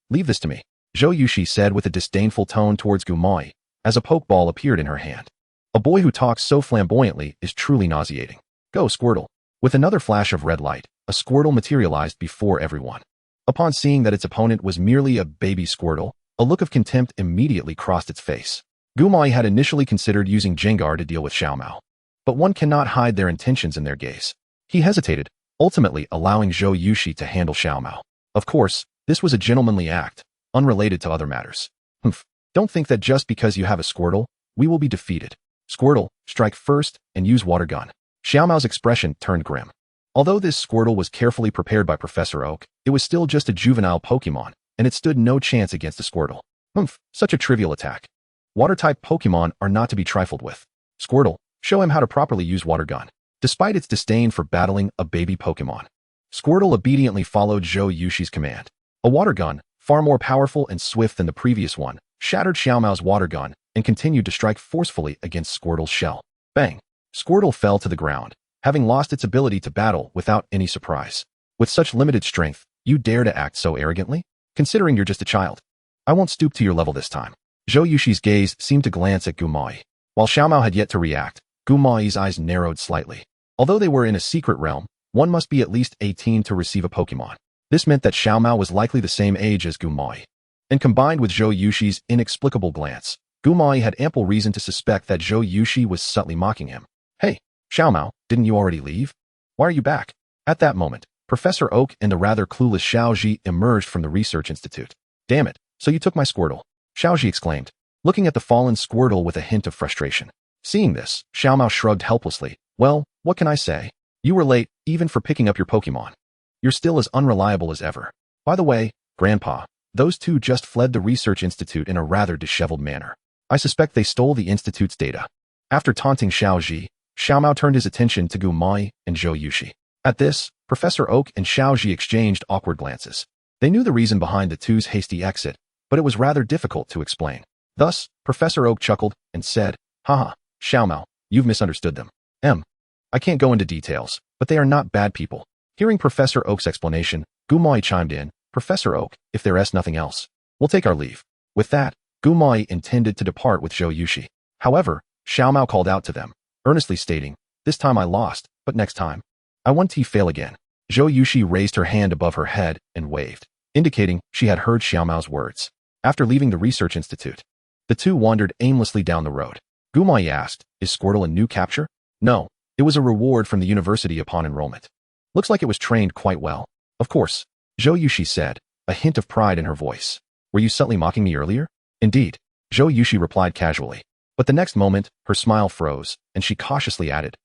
Leave this to me, Zhou Yushi said with a disdainful tone towards Gumai, as a pokeball appeared in her hand. A boy who talks so flamboyantly is truly nauseating. Go, Squirtle. With another flash of red light, a Squirtle materialized before everyone. Upon seeing that its opponent was merely a baby Squirtle, a look of contempt immediately crossed its face. Gumai had initially considered using Jengar to deal with Xiao Mao, but one cannot hide their intentions in their gaze. He hesitated, ultimately allowing Zhou Yushi to handle Xiao Mao. Of course, this was a gentlemanly act, unrelated to other matters. Don't think that just because you have a Squirtle, we will be defeated. Squirtle, strike first and use water gun. Xiao Mao's expression turned grim. Although this Squirtle was carefully prepared by Professor Oak, it was still just a juvenile Pokemon, and it stood no chance against the Squirtle. Such a trivial attack. Water-type Pokemon are not to be trifled with. Squirtle, show him how to properly use water gun. Despite its disdain for battling a baby Pokemon, Squirtle obediently followed Zhou Yushi's command. A water gun, far more powerful and swift than the previous one, shattered Xiao Mao's water gun and continued to strike forcefully against Squirtle's shell. Bang! Squirtle fell to the ground, having lost its ability to battle without any surprise. With such limited strength, you dare to act so arrogantly? Considering you're just a child. I won't stoop to your level this time. Zhou Yushi's gaze seemed to glance at Gumai. While Xiao Mao had yet to react, Gumai's eyes narrowed slightly. Although they were in a secret realm, one must be at least 18 to receive a Pokemon. This meant that Xiao Mao was likely the same age as Gumai. And combined with Zhou Yushi's inexplicable glance, Gumai had ample reason to suspect that Zhou Yushi was subtly mocking him. Hey, Xiao Mao, didn't you already leave? Why are you back? At that moment, Professor Oak and the rather clueless Xiaoji emerged from the research institute. Damn it, so you took my Squirtle, Xiaoji exclaimed, looking at the fallen Squirtle with a hint of frustration. Seeing this, Xiao Mao shrugged helplessly. Well, what can I say? You were late, even for picking up your Pokemon. You're still as unreliable as ever. By the way, Grandpa, those two just fled the research institute in a rather disheveled manner. I suspect they stole the institute's data. After taunting Xiaoji, Xiao Mao turned his attention to Gumai and Zhou Yushi. At this, Professor Oak and Xiaoji exchanged awkward glances. They knew the reason behind the two's hasty exit, but it was rather difficult to explain. Thus, Professor Oak chuckled and said, Haha, Xiao Mao, you've misunderstood them. I can't go into details, but they are not bad people. Hearing Professor Oak's explanation, Gumai chimed in, Professor Oak, if there's nothing else, we'll take our leave. With that, Gumai intended to depart with Zhou Yushi. However, Xiao Mao called out to them, earnestly stating, This time I lost, but next time, I won't fail again. Zhou Yushi raised her hand above her head and waved, indicating she had heard Xiao Mao's words. After leaving the research institute, the two wandered aimlessly down the road. Gumai asked, Is Squirtle a new capture? No, it was a reward from the university upon enrollment. Looks like it was trained quite well. Of course, Zhou Yushi said, a hint of pride in her voice. Were you subtly mocking me earlier? Indeed, Zhou Yushi replied casually. But the next moment, her smile froze, and she cautiously added,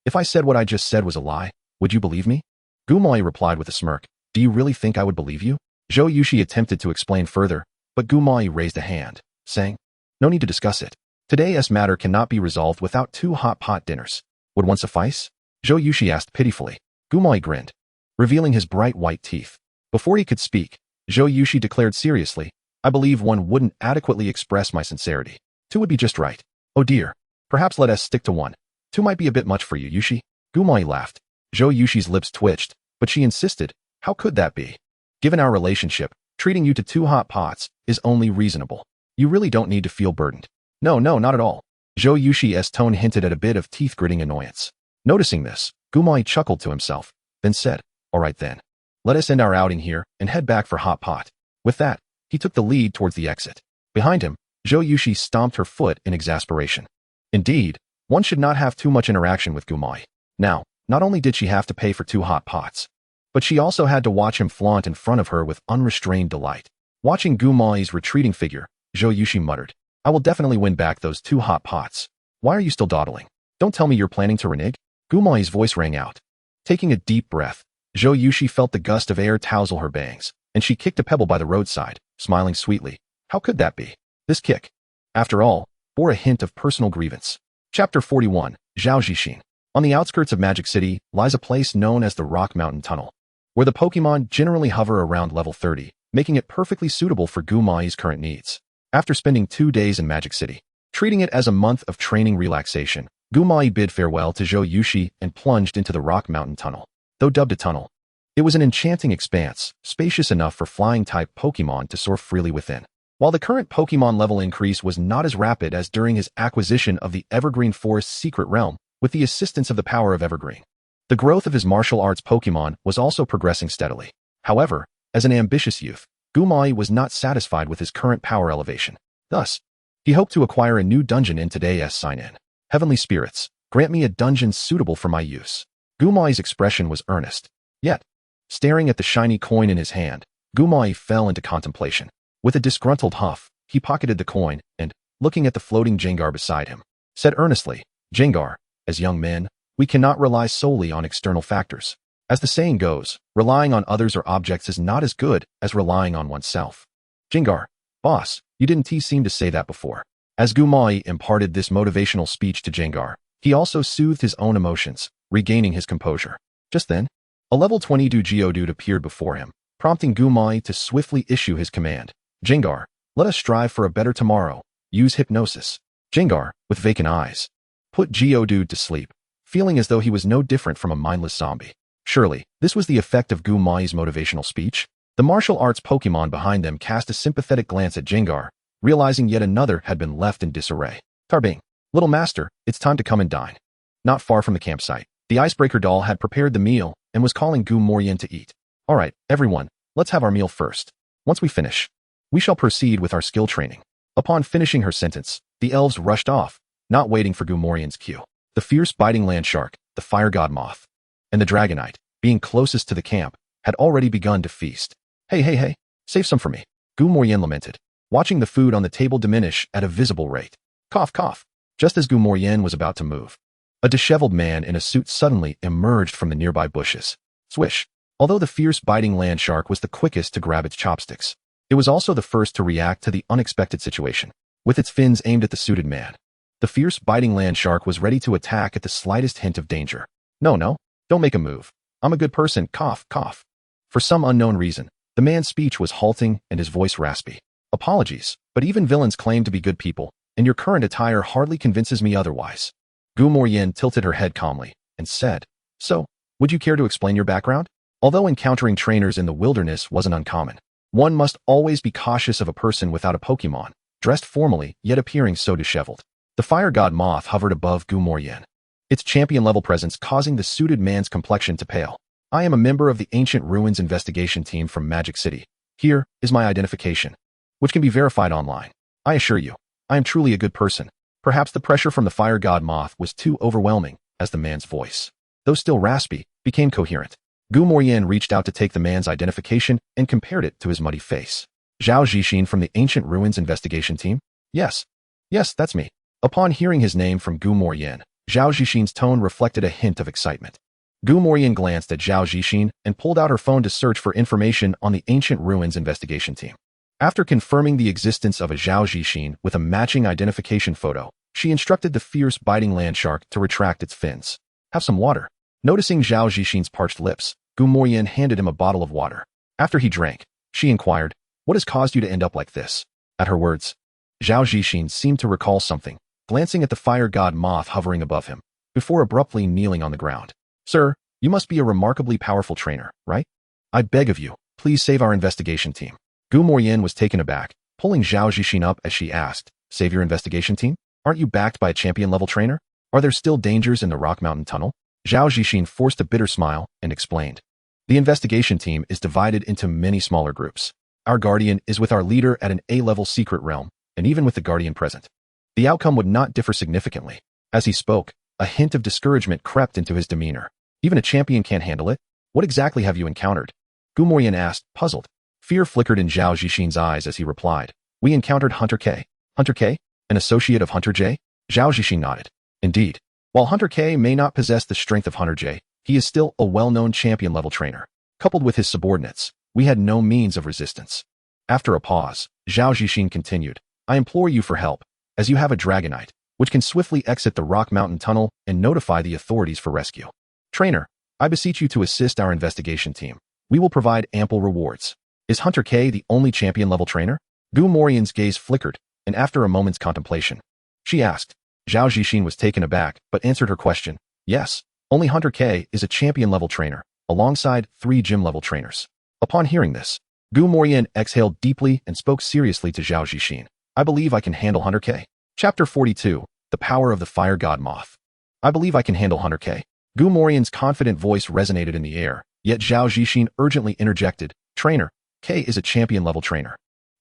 if I said what I just said was a lie, would you believe me? Gumai replied with a smirk, Do you really think I would believe you? Zhou Yushi attempted to explain further, but Gumai raised a hand, saying, No need to discuss it. Today's matter cannot be resolved without 2 hot pot dinners. Would one suffice? Zhou Yushi asked pitifully. Gumai grinned, revealing his bright white teeth. Before he could speak, Zhou Yushi declared seriously, I believe one wouldn't adequately express my sincerity. 2 would be just right. Oh dear. Perhaps let us stick to 1. 2 might be a bit much for you, Yushi. Gumai laughed. Zhou Yushi's lips twitched, but she insisted, How could that be? Given our relationship, treating you to 2 hot pots is only reasonable. You really don't need to feel burdened. No, not at all. Zhou Yushi's tone hinted at a bit of teeth-gritting annoyance. Noticing this, Gumai chuckled to himself, then said, All right then. Let us end our outing here and head back for hot pot. With that, he took the lead towards the exit. Behind him, Zhou Yushi stomped her foot in exasperation. Indeed, one should not have too much interaction with Gumai. Now, not only did she have to pay for 2 hot pots, but she also had to watch him flaunt in front of her with unrestrained delight. Watching Gumai's retreating figure, Zhou Yushi muttered, "I will definitely win back those 2 hot pots. Why are you still dawdling? Don't tell me you're planning to renege?" Gumai's voice rang out. Taking a deep breath, Zhou Yushi felt the gust of air tousle her bangs, and she kicked a pebble by the roadside, smiling sweetly. How could that be? This kick, after all, bore a hint of personal grievance. Chapter 41, Zhao Jixin. On the outskirts of Magic City lies a place known as the Rock Mountain Tunnel, where the Pokémon generally hover around level 30, making it perfectly suitable for Gumai's current needs. After spending 2 days in Magic City, treating it as a month of training relaxation, Gumai bid farewell to Zhou Yushi and plunged into the Rock Mountain Tunnel. Though dubbed a tunnel, it was an enchanting expanse, spacious enough for flying-type Pokémon to soar freely within. While the current Pokémon level increase was not as rapid as during his acquisition of the Evergreen Forest's secret realm, with the assistance of the power of Evergreen, the growth of his martial arts Pokémon was also progressing steadily. However, as an ambitious youth, Gumai was not satisfied with his current power elevation. Thus, he hoped to acquire a new dungeon in today's sign-in. Heavenly spirits, grant me a dungeon suitable for my use. Gumai's expression was earnest. Yet, staring at the shiny coin in his hand, Gumai fell into contemplation. With a disgruntled huff, he pocketed the coin and, looking at the floating Jengar beside him, said earnestly, "Jengar, as young men, we cannot rely solely on external factors. As the saying goes, relying on others or objects is not as good as relying on oneself." Jengar, boss, you didn't seem to say that before. As Gumai imparted this motivational speech to Jengar, he also soothed his own emotions, regaining his composure. Just then, a level 22 Geodude appeared before him, prompting Gumai to swiftly issue his command. "Jengar, let us strive for a better tomorrow. Use hypnosis." Jengar, with vacant eyes, put Geodude to sleep, feeling as though he was no different from a mindless zombie. Surely, this was the effect of Gumai's motivational speech. The martial arts Pokémon behind them cast a sympathetic glance at Jengar, realizing yet another had been left in disarray. "Tarbing, little master, it's time to come and dine." Not far from the campsite, the Icebreaker doll had prepared the meal and was calling Gumorien to eat. "All right, everyone, let's have our meal first. Once we finish, we shall proceed with our skill training." Upon finishing her sentence, the elves rushed off, not waiting for Gumorien's cue. The fierce biting land shark, the fire god moth, and the dragonite, being closest to the camp, had already begun to feast. Hey, save some for me," Gumorien lamented, watching the food on the table diminish at a visible rate. Cough, cough. Just as Gumorien was about to move, a disheveled man in a suit suddenly emerged from the nearby bushes. Swish. Although the fierce biting land shark was the quickest to grab its chopsticks, it was also the first to react to the unexpected situation. With its fins aimed at the suited man, the fierce biting land shark was ready to attack at the slightest hint of danger. No, don't make a move. I'm a good person, cough, cough." For some unknown reason, the man's speech was halting and his voice raspy. "Apologies, but even villains claim to be good people, and your current attire hardly convinces me otherwise." Gumorien tilted her head calmly and said, "So, would you care to explain your background?" Although encountering trainers in the wilderness wasn't uncommon, one must always be cautious of a person without a Pokémon, dressed formally yet appearing so disheveled. The fire god moth hovered above Gumorien, its champion-level presence causing the suited man's complexion to pale. "I am a member of the Ancient Ruins investigation team from Magic City. Here is my identification, which can be verified online. I assure you, I am truly a good person." Perhaps the pressure from the fire god moth was too overwhelming, as the man's voice, though still raspy, became coherent. Gumorien reached out to take the man's identification and compared it to his muddy face. "Zhao Jixin from the Ancient Ruins investigation team?" Yes, that's me." Upon hearing his name from Gumorien, Zhao Jixin's tone reflected a hint of excitement. Gumorien glanced at Zhao Jixin and pulled out her phone to search for information on the Ancient Ruins investigation team. After confirming the existence of a Zhao Jixin with a matching identification photo, she instructed the fierce biting land shark to retract its fins. "Have some water." Noticing Zhao Jixin's parched lips, Gumorien handed him a bottle of water. After he drank, she inquired, "What has caused you to end up like this?" At her words, Zhao Jixin seemed to recall something, glancing at the fire god moth hovering above him, before abruptly kneeling on the ground. "Sir, you must be a remarkably powerful trainer, right? I beg of you, please save our investigation team." Gumorien was taken aback, pulling Zhao Jixin up as she asked, "Save your investigation team? Aren't you backed by a champion-level trainer? Are there still dangers in the Rock Mountain Tunnel?" Zhao Jixin forced a bitter smile and explained, "The investigation team is divided into many smaller groups. Our guardian is with our leader at an A-level secret realm, and even with the guardian present, the outcome would not differ significantly. As he spoke, a hint of discouragement crept into his demeanor. Even a champion can't handle it? What exactly have you encountered? Gu Morian asked, puzzled. Fear flickered in Zhao Zixin's eyes as he replied. We encountered Hunter K. Hunter K? An associate of Hunter J? Zhao Zixin nodded. Indeed. While Hunter K may not possess the strength of Hunter J, he is still a well-known champion-level trainer. Coupled with his subordinates, we had no means of resistance. After a pause, Zhao Zixin continued, I implore you for help, as you have a Dragonite, which can swiftly exit the Rock Mountain Tunnel and notify the authorities for rescue. Trainer, I beseech you to assist our investigation team. We will provide ample rewards. Is Hunter K the only champion-level trainer? Gu Morian's gaze flickered, and after a moment's contemplation, she asked. Zhao Zixin was taken aback, but answered her question. Yes, only Hunter K is a champion-level trainer, alongside 3 gym-level trainers. Upon hearing this, Gu Morian exhaled deeply and spoke seriously to Zhao Zixin. I believe I can handle Hunter K. Chapter 42, The Power of the Fire God Moth. I believe I can handle Hunter K. Gu Morian's confident voice resonated in the air, yet Zhao Zixin urgently interjected, Trainer, K is a champion-level trainer.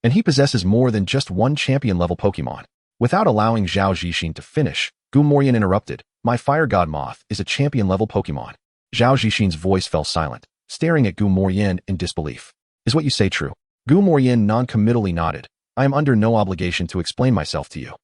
And he possesses more than just one champion-level Pokémon. Without allowing Zhao Zixin to finish, Gu Morian interrupted, My Fire God Moth is a champion-level Pokémon. Zhao Zixin's voice fell silent, staring at Gu Morian in disbelief. Is what you say true? Gu Morian non-committally nodded. I am under no obligation to explain myself to you.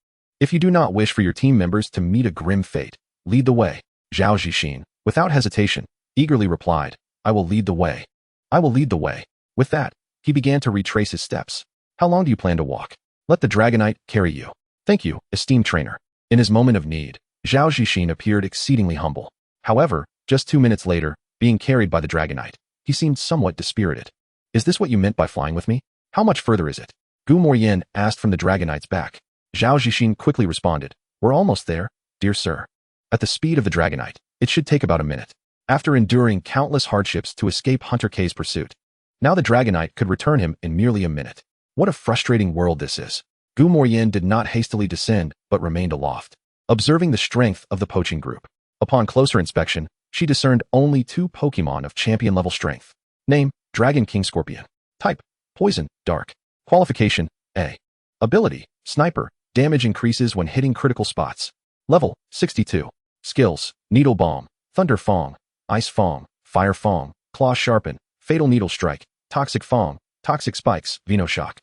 If you do not wish for your team members to meet a grim fate, lead the way. Zhao Zixin, without hesitation, eagerly replied, I will lead the way. I will lead the way. With that, he began to retrace his steps. How long do you plan to walk? Let the Dragonite carry you. Thank you, esteemed trainer. In his moment of need, Zhao Zixin appeared exceedingly humble. However, just 2 minutes later, being carried by the Dragonite, he seemed somewhat dispirited. Is this what you meant by flying with me? How much further is it? Gu Morian asked from the Dragonite's back. Zhao Zixin quickly responded, We're almost there, dear sir. At the speed of the Dragonite, it should take about a minute. After enduring countless hardships to escape Hunter K's pursuit, now the Dragonite could return him in merely a minute. What a frustrating world this is. Gu Morian did not hastily descend, but remained aloft, observing the strength of the poaching group. Upon closer inspection, she discerned only 2 Pokémon of champion-level strength. Name, Dragon King Scorpion. Type, Poison, Dark. Qualification, A. Ability, Sniper. Damage increases when hitting critical spots. Level, 62. Skills, Needle Bomb, Thunder Fong, Ice Fong, Fire Fong, Claw Sharpen, Fatal Needle Strike, Toxic Fong, Toxic Spikes, Venoshock.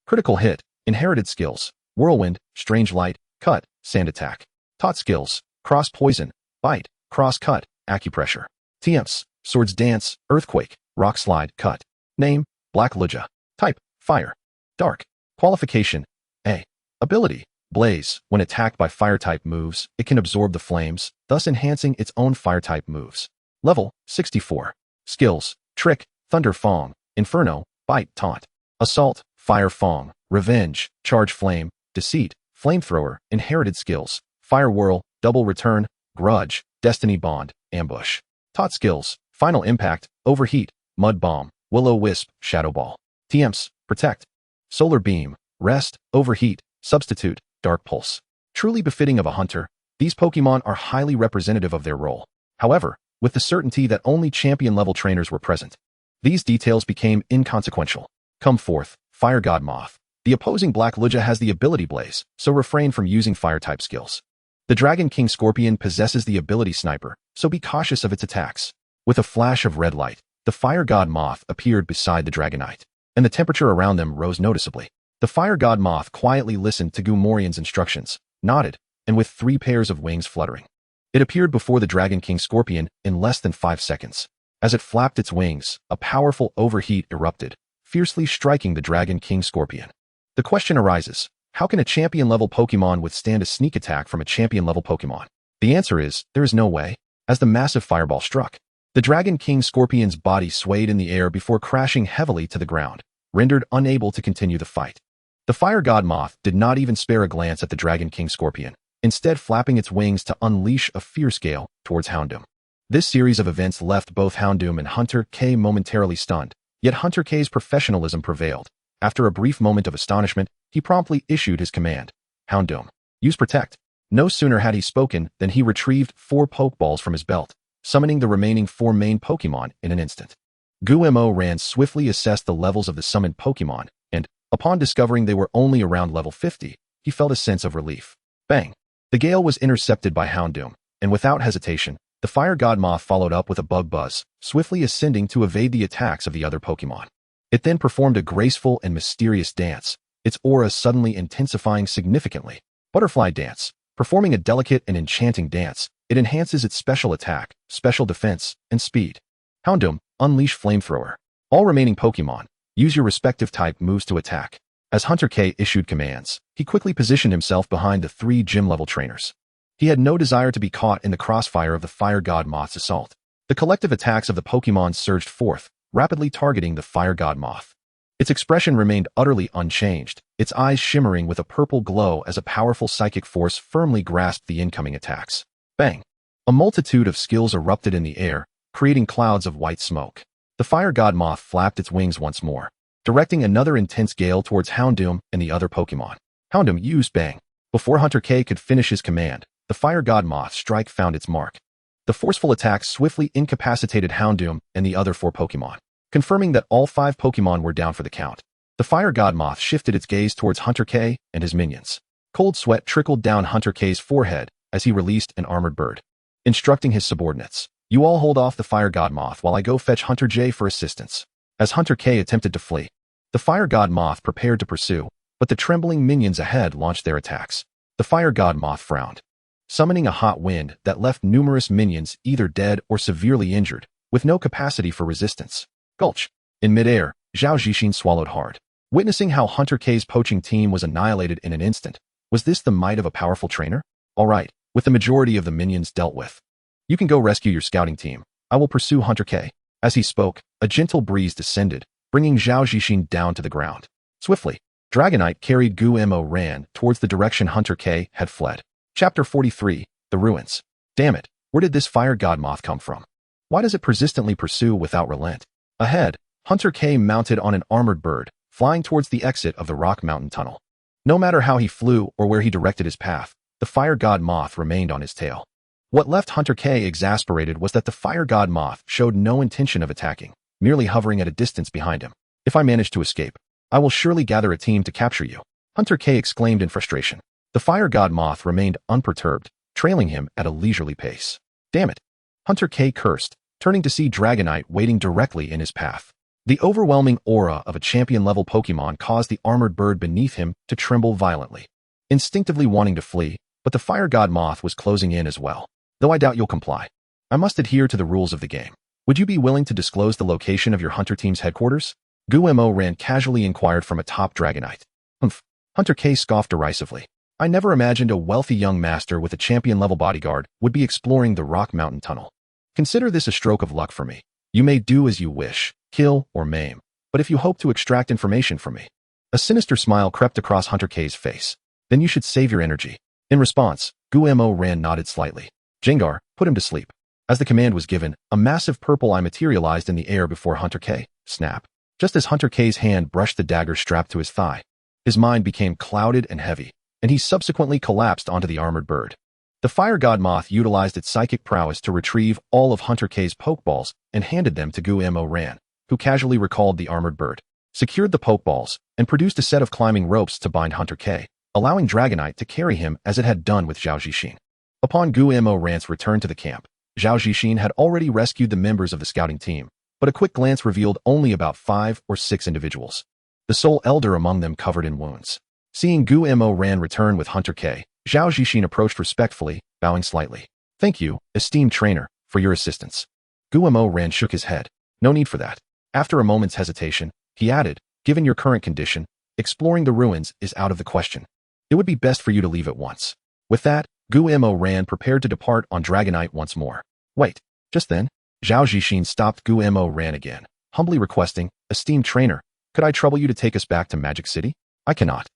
Critical Hit, Inherited Skills, Whirlwind, Strange Light, Cut, Sand Attack. Taught Skills, Cross Poison, Bite, Cross Cut, Acupressure. TMs, Swords Dance, Earthquake, Rock Slide, Cut. Name, Black Lugia. Type, Fire. Dark. Qualification, A. Ability, Blaze. When attacked by Fire-type moves, it can absorb the flames, thus enhancing its own Fire-type moves. Level, 64. Skills, Trick, Thunder Fong, Inferno, Bite, Taunt. Assault, Fire Fong, Revenge, Charge Flame, Deceit, Flamethrower. Inherited Skills, Fire Whirl, Double Return, Grudge, Destiny Bond, Ambush. Taught Skills, Final Impact, Overheat, Mud Bomb, Will-O-Wisp, Shadow Ball. TMs, Protect, Solar Beam, Rest, Overheat, Substitute, Dark Pulse. Truly befitting of a hunter, these Pokémon are highly representative of their role. However, with the certainty that only champion-level trainers were present, these details became inconsequential. Come forth, Fire God Moth. The opposing Black Lugia has the ability Blaze, so refrain from using Fire-type skills. The Dragon King Scorpion possesses the ability Sniper, so be cautious of its attacks. With a flash of red light, the Fire God Moth appeared beside the Dragonite, and the temperature around them rose noticeably. The Fire God Moth quietly listened to Gu Morian's instructions, nodded, and with 3 pairs of wings fluttering, it appeared before the Dragon King Scorpion in less than 5 seconds. As it flapped its wings, a powerful overheat erupted, fiercely striking the Dragon King Scorpion. The question arises, how can a champion-level Pokémon withstand a sneak attack from a champion-level Pokémon? The answer is, there is no way. As the massive fireball struck, the Dragon King Scorpion's body swayed in the air before crashing heavily to the ground, rendered unable to continue the fight. The Fire God Moth did not even spare a glance at the Dragon King Scorpion, instead flapping its wings to unleash a fierce gale towards Houndoom. This series of events left both Houndoom and Hunter K momentarily stunned, yet Hunter K's professionalism prevailed. After a brief moment of astonishment, he promptly issued his command. Houndoom, use Protect. No sooner had he spoken than he retrieved 4 Pokeballs from his belt, summoning the remaining 4 main Pokémon in an instant. Gu-Mo ran swiftly assessed the levels of the summoned Pokémon, and, upon discovering they were only around level 50, he felt a sense of relief. Bang! The gale was intercepted by Houndoom, and without hesitation, the fire god moth followed up with a bug buzz, swiftly ascending to evade the attacks of the other Pokemon. It then performed a graceful and mysterious dance, its aura suddenly intensifying significantly. Butterfly dance. Performing a delicate and enchanting dance, it enhances its special attack, special defense, and speed. Houndoom, unleash flamethrower. All remaining Pokemon, use your respective type moves to attack. As Hunter K issued commands, he quickly positioned himself behind the 3 gym-level trainers. He had no desire to be caught in the crossfire of the fire god moth's assault. The collective attacks of the Pokemon surged forth, rapidly targeting the fire god moth. Its expression remained utterly unchanged, its eyes shimmering with a purple glow as a powerful psychic force firmly grasped the incoming attacks. Bang! A multitude of skills erupted in the air, creating clouds of white smoke. The fire god moth flapped its wings once more, directing another intense gale towards Houndoom and the other Pokemon. Houndoom used Bang. Before Hunter K could finish his command, the fire god moth's strike found its mark. The forceful attack swiftly incapacitated Houndoom and the other 4 Pokemon. Confirming that all 5 Pokemon were down for the count, the fire god moth shifted its gaze towards Hunter K and his minions. Cold sweat trickled down Hunter K's forehead as he released an armored bird, instructing his subordinates, "You all hold off the fire god moth while I go fetch Hunter J for assistance." As Hunter K attempted to flee, the fire god moth prepared to pursue, but the trembling minions ahead launched their attacks. The fire god moth frowned, summoning a hot wind that left numerous minions either dead or severely injured, with no capacity for resistance. Gulch. In midair, Zhao Zixin swallowed hard. Witnessing how Hunter K's poaching team was annihilated in an instant, was this the might of a powerful trainer? All right, with the majority of the minions dealt with, you can go rescue your scouting team. I will pursue Hunter K. As he spoke, a gentle breeze descended, bringing Zhao Zixin down to the ground. Swiftly, Dragonite carried Guemo ran towards the direction Hunter K had fled. Chapter 43, The Ruins. Damn it, where did this fire god moth come from? Why does it persistently pursue without relent? Ahead, Hunter K mounted on an armored bird, flying towards the exit of the Rock Mountain Tunnel. No matter how he flew or where he directed his path, the fire god moth remained on his tail. What left Hunter K exasperated was that the fire god moth showed no intention of attacking, merely hovering at a distance behind him. "If I manage to escape, I will surely gather a team to capture you," Hunter K exclaimed in frustration. The fire god moth remained unperturbed, trailing him at a leisurely pace. "Damn it," Hunter K cursed, turning to see Dragonite waiting directly in his path. The overwhelming aura of a champion-level Pokemon caused the armored bird beneath him to tremble violently, instinctively wanting to flee, but the fire god moth was closing in as well. "Though I doubt you'll comply. I must adhere to the rules of the game. Would you be willing to disclose the location of your hunter team's headquarters?" Guemo ran casually inquired from atop Dragonite. "Humph," Hunter K scoffed derisively. "I never imagined a wealthy young master with a champion-level bodyguard would be exploring the Rock Mountain Tunnel. Consider this a stroke of luck for me. You may do as you wish, kill or maim, but if you hope to extract information from me..." A sinister smile crept across Hunter K's face. "Then you should save your energy." In response, Guemo ran nodded slightly. "Jengar, put him to sleep." As the command was given, a massive purple eye materialized in the air before Hunter K. Snap. Just as Hunter K's hand brushed the dagger strapped to his thigh, his mind became clouded and heavy, and he subsequently collapsed onto the armored bird. The fire god moth utilized its psychic prowess to retrieve all of Hunter K's Pokeballs and handed them to Guemo Ran, who casually recalled the armored bird, secured the Pokeballs, and produced a set of climbing ropes to bind Hunter K, allowing Dragonite to carry him as it had done with Zhao Zixin. Upon Guemo Ran's return to the camp, Zhao Zixin had already rescued the members of the scouting team, but a quick glance revealed only about 5 or 6 individuals, the sole elder among them covered in wounds. Seeing Guemo Ran return with Hunter K, Zhao Zixin approached respectfully, bowing slightly. "Thank you, esteemed trainer, for your assistance." Guemo Ran shook his head. "No need for that." After a moment's hesitation, he added, "Given your current condition, exploring the ruins is out of the question. It would be best for you to leave at once." With that, Guemo Ran prepared to depart on Dragonite once more. Wait. Just then, Zhao Zixin stopped Guemo Ran again, humbly requesting, "Esteemed trainer, could I trouble you to take us back to Magic City?" "I cannot.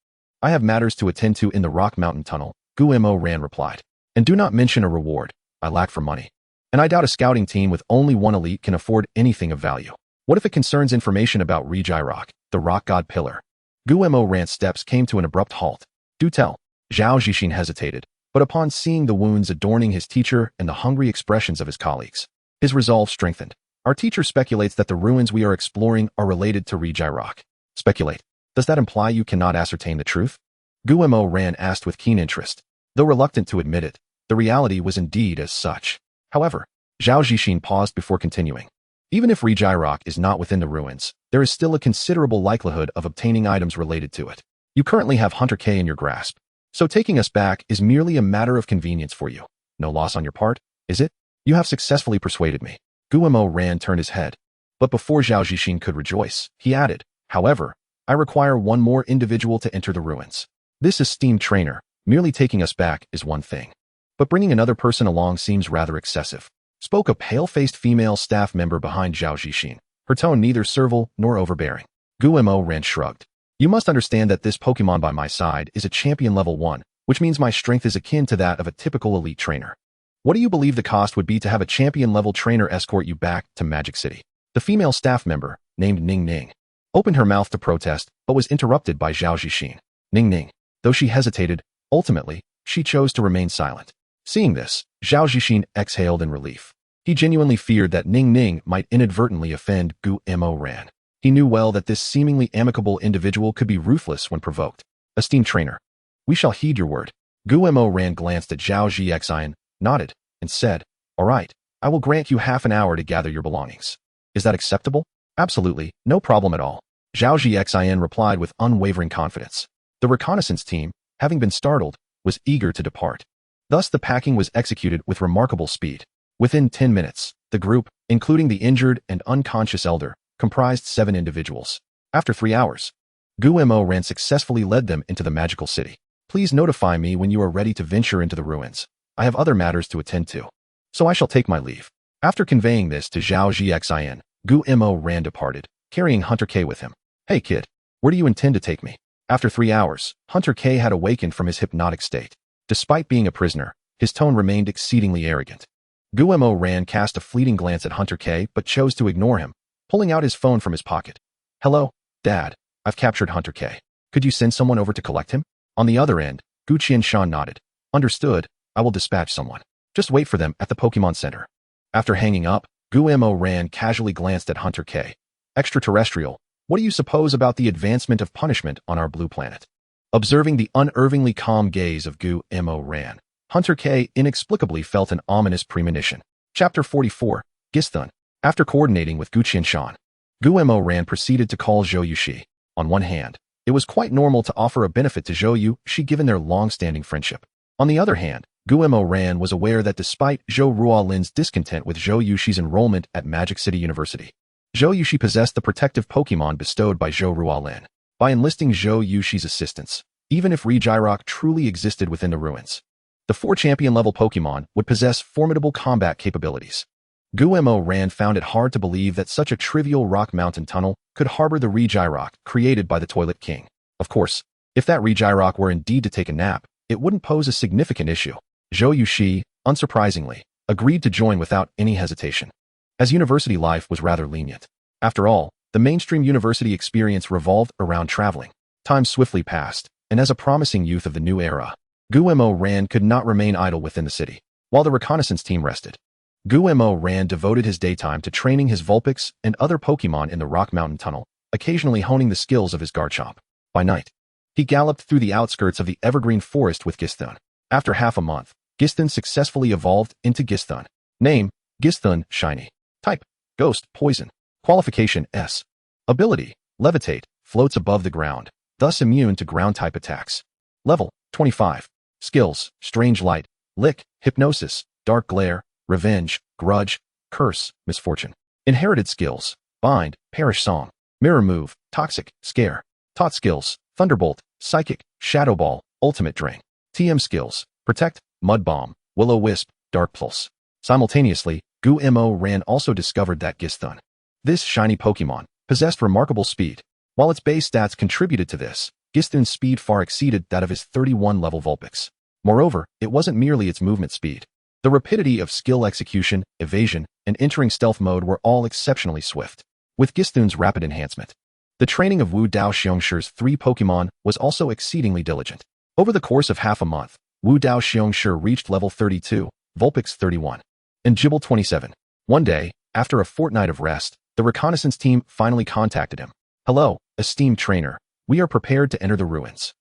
I have matters to attend to in the Rock Mountain Tunnel," Guemo Ran replied. "And do not mention a reward. I lack for money. And I doubt a scouting team with only one elite can afford anything of value. What if it concerns information about Regirock, the rock god pillar?" Guemo Ran's steps came to an abrupt halt. "Do tell." Zhao Zixin hesitated, but upon seeing the wounds adorning his teacher and the hungry expressions of his colleagues, his resolve strengthened. "Our teacher speculates that the ruins we are exploring are related to Regirock." "Speculate? Does that imply you cannot ascertain the truth?" Guillermo Ran asked with keen interest. Though reluctant to admit it, the reality was indeed as such. However, Zhao Zixin paused before continuing. Even if Regirock is not within the ruins, there is still a considerable likelihood of obtaining items related to it. You currently have Hunter K in your grasp, so taking us back is merely a matter of convenience for you. No loss on your part, is it? You have successfully persuaded me. Guillermo Ran turned his head. But before Zhao Zixin could rejoice, he added, however, I require one more individual to enter the ruins. This esteemed trainer, merely taking us back is one thing. But bringing another person along seems rather excessive. Spoke a pale-faced female staff member behind Zhao Zixin, her tone neither servile nor overbearing. Guillermo Ran shrugged. You must understand that this Pokemon by my side is a champion level 1, which means my strength is akin to that of a typical elite trainer. What do you believe the cost would be to have a champion level trainer escort you back to Magic City? The female staff member, named Ning Ning, opened her mouth to protest, but was interrupted by Zhao Zixin. Ning Ning, though she hesitated, ultimately, she chose to remain silent. Seeing this, Zhao Zixin exhaled in relief. He genuinely feared that Ning Ning might inadvertently offend Guillermo Ran. He knew well that this seemingly amicable individual could be ruthless when provoked. Esteemed trainer, we shall heed your word. Guillermo Ran glanced at Zhao Zixin, nodded, and said, all right, I will grant you half an hour to gather your belongings. Is that acceptable? Absolutely, no problem at all. Zhao Zixin replied with unwavering confidence. The reconnaissance team, having been startled, was eager to depart. Thus the packing was executed with remarkable speed. Within 10 minutes, the group, including the injured and unconscious elder, comprised 7 individuals. After 3 hours, Guillermo Ran successfully led them into the magical city. Please notify me when you are ready to venture into the ruins. I have other matters to attend to. So I shall take my leave. After conveying this to Zhao Zixin, Guillermo Ran departed, carrying Hunter K with him. Hey kid, where do you intend to take me? After 3 hours, Hunter K had awakened from his hypnotic state. Despite being a prisoner, his tone remained exceedingly arrogant. Guillermo Ran cast a fleeting glance at Hunter K but chose to ignore him, pulling out his phone from his pocket. Hello, Dad, I've captured Hunter K. Could you send someone over to collect him? On the other end, Gu Qianshan nodded. Understood, I will dispatch someone. Just wait for them at the Pokemon Center. After hanging up, Guillermo Ran casually glanced at Hunter K. Extraterrestrial, what do you suppose about the advancement of punishment on our blue planet? Observing the unervingly calm gaze of Guillermo Ran, Hunter K inexplicably felt an ominous premonition. Chapter 44, Gisthun. After coordinating with Gu Qianshan, Guillermo Ran proceeded to call Zhou Yushi. On one hand, it was quite normal to offer a benefit to Zhou Yushi given their long-standing friendship. On the other hand, Guillermo Ran was aware that despite Zhou Ruolin's discontent with Zhou Yushi's enrollment at Magic City University, Zhou Yushi possessed the protective Pokemon bestowed by Zhou Ruolin. By enlisting Zhou Yushi's assistance, even if Regirock truly existed within the ruins, the 4 champion-level Pokemon would possess formidable combat capabilities. Guillermo Ran found it hard to believe that such a trivial rock mountain tunnel could harbor the Regirock created by the Toilet King. Of course, if that Regirock were indeed to take a nap, it wouldn't pose a significant issue. Zhou Yushi, unsurprisingly, agreed to join without any hesitation, as university life was rather lenient. After all, the mainstream university experience revolved around traveling. Time swiftly passed, and as a promising youth of the new era, Guillermo Ran could not remain idle within the city. While the reconnaissance team rested, Guillermo Ran devoted his daytime to training his Vulpix and other Pokemon in the Rock Mountain Tunnel, occasionally honing the skills of his Garchomp. By night, he galloped through the outskirts of the evergreen forest with Gisthun. After half a month, Gisthun successfully evolved into Gisthun. Name, Gisthun, Shiny. Type, Ghost, Poison. Qualification, S. Ability, Levitate, floats above the ground, thus immune to ground-type attacks. Level, 25. Skills, Strange Light, Lick, Hypnosis, Dark Glare, Revenge, Grudge, Curse, Misfortune. Inherited skills, Bind, Perish Song. Mirror Move, Toxic, Scare. Taught skills, Thunderbolt, Psychic, Shadow Ball, Ultimate Drain. TM skills, Protect, Mud Bomb, Will-O-Wisp, Dark Pulse. Simultaneously, Guillermo Ran also discovered that Gisthun, this shiny Pokemon, possessed remarkable speed. While its base stats contributed to this, Gisthun's speed far exceeded that of his 31-level Vulpix. Moreover, it wasn't merely its movement speed. The rapidity of skill execution, evasion, and entering stealth mode were all exceptionally swift. With Gisthun's rapid enhancement, the training of Wu Dao Xiongshir's 3 Pokemon was also exceedingly diligent. Over the course of half a month, Wu Dao Xiongshir reached level 32, Vulpix 31, and Gibble 27. One day, after a fortnight of rest, the reconnaissance team finally contacted him. Hello, esteemed trainer. We are prepared to enter the ruins.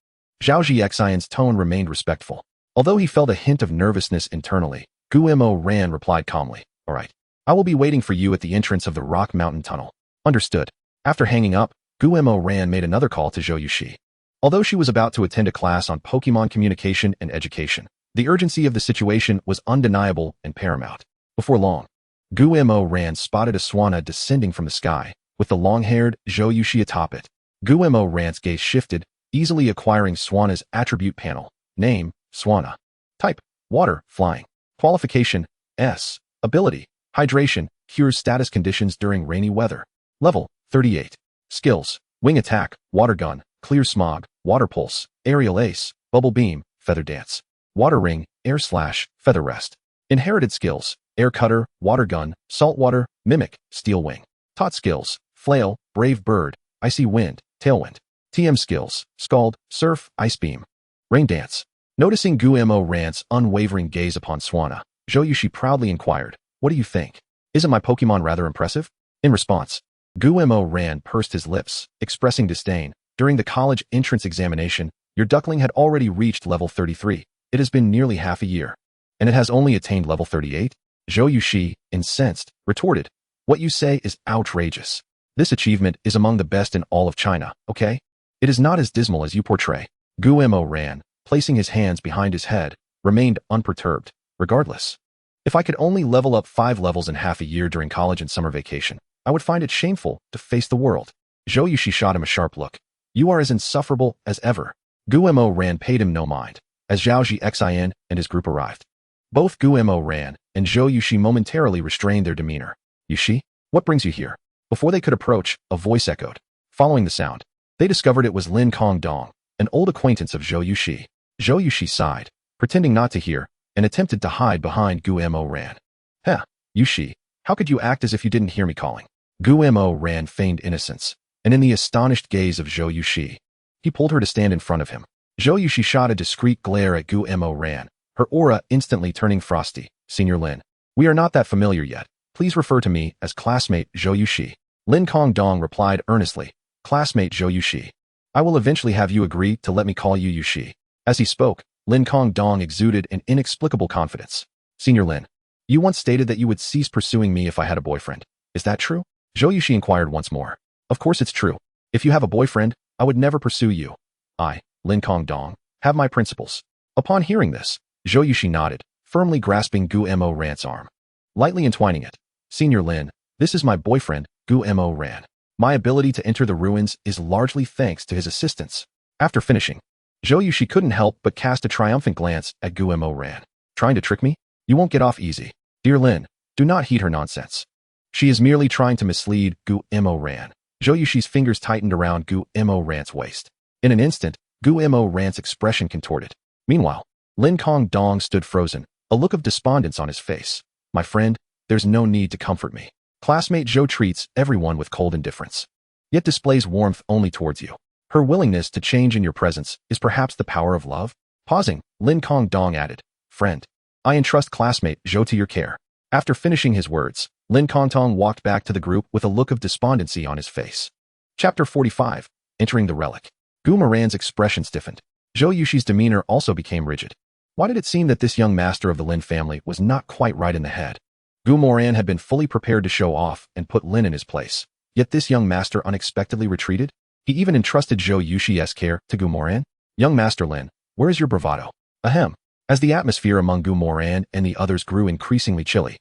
Zhao Zixian's tone remained respectful. Although he felt a hint of nervousness internally, Guo Ran replied calmly, "All right. I will be waiting for you at the entrance of the Rock Mountain Tunnel." Understood. After hanging up, Guo Ran made another call to Zhou Yuxi. Although she was about to attend a class on Pokemon communication and education, the urgency of the situation was undeniable and paramount. Before long, Guo Ran spotted a Swanna descending from the sky, with the long-haired Zhou Yuxi atop it. Guo Ran's gaze shifted, easily acquiring Swanna's attribute panel. Name, Swanna. Type, water, flying. Qualification, S. Ability, hydration, cures status conditions during rainy weather. Level, 38. Skills, wing attack, water gun, clear smog, water pulse, aerial ace, bubble beam, feather dance. Water ring, air slash, feather rest. Inherited skills, air cutter, water gun, saltwater, mimic, steel wing. Taught skills, flail, brave bird, icy wind, tailwind. TM skills, scald, surf, ice beam. Rain dance. Noticing Guo Ran's unwavering gaze upon Swanna, Zhou Yuxi proudly inquired, "What do you think? Isn't my Pokemon rather impressive?" In response, Guo Ran pursed his lips, expressing disdain. "During the college entrance examination, your duckling had already reached level 33. It has been nearly half a year. And it has only attained level 38? Zhou Yuxi, incensed, retorted, "What you say is outrageous. This achievement is among the best in all of China, okay? It is not as dismal as you portray." Guo Ran, placing his hands behind his head, remained unperturbed. "Regardless, if I could only level up 5 levels in half a year during college and summer vacation, I would find it shameful to face the world." Zhou Yuxi shot him a sharp look. "You are as insufferable as ever." Guo Ran paid him no mind, as Zhao Zixian and his group arrived. Both Guo Ran and Zhou Yuxi momentarily restrained their demeanor. "Yuxi, what brings you here?" Before they could approach, a voice echoed. Following the sound, they discovered it was Lin Kongdong, an old acquaintance of Zhou Yuxi. Zhou Yuxi sighed, pretending not to hear, and attempted to hide behind Guo Ran. "Heh, Yuxi, how could you act as if you didn't hear me calling?" Guo Ran feigned innocence, and in the astonished gaze of Zhou Yuxi, he pulled her to stand in front of him. Zhou Yuxi shot a discreet glare at Guo Ran, her aura instantly turning frosty. "Senior Lin, we are not that familiar yet. Please refer to me as classmate Zhou Yuxi." Lin Kongdong replied earnestly, "Classmate Zhou Yuxi. I will eventually have you agree to let me call you Yuxi." As he spoke, Lin Kongdong exuded an inexplicable confidence. "Senior Lin, you once stated that you would cease pursuing me if I had a boyfriend. Is that true?" Zhou Yuxi inquired once more. "Of course it's true. If you have a boyfriend, I would never pursue you. I, Lin Kongdong, have my principles." Upon hearing this, Zhou Yuxi nodded, firmly grasping Guo Ran's arm. Lightly entwining it. "Senior Lin, this is my boyfriend, Guo Ran. My ability to enter the ruins is largely thanks to his assistance." After finishing, Zhou Yuxi couldn't help but cast a triumphant glance at Guo Ran. "Trying to trick me? You won't get off easy. Dear Lin, do not heed her nonsense. She is merely trying to mislead Guo Ran." Zhou Yuxi's fingers tightened around Guo Ran's waist. In an instant, Guo Ran's expression contorted. Meanwhile, Lin Kongdong stood frozen, a look of despondence on his face. "My friend, there's no need to comfort me. Classmate Zhou treats everyone with cold indifference, yet displays warmth only towards you. Her willingness to change in your presence is perhaps the power of love." Pausing, Lin Kongdong added, "Friend, I entrust classmate Zhou to your care." After finishing his words, Lin Kongdong walked back to the group with a look of despondency on his face. Chapter 45. Entering the Relic. Guo Ran's expression stiffened. Zhou Yuxi's demeanor also became rigid. Why did it seem that this young master of the Lin family was not quite right in the head? Guo Ran had been fully prepared to show off and put Lin in his place. Yet this young master unexpectedly retreated? He even entrusted Zhou Yuxi's care to Guo Ran? "Young Master Lin, where is your bravado?" Ahem. As the atmosphere among Guo Ran and the others grew increasingly chilly,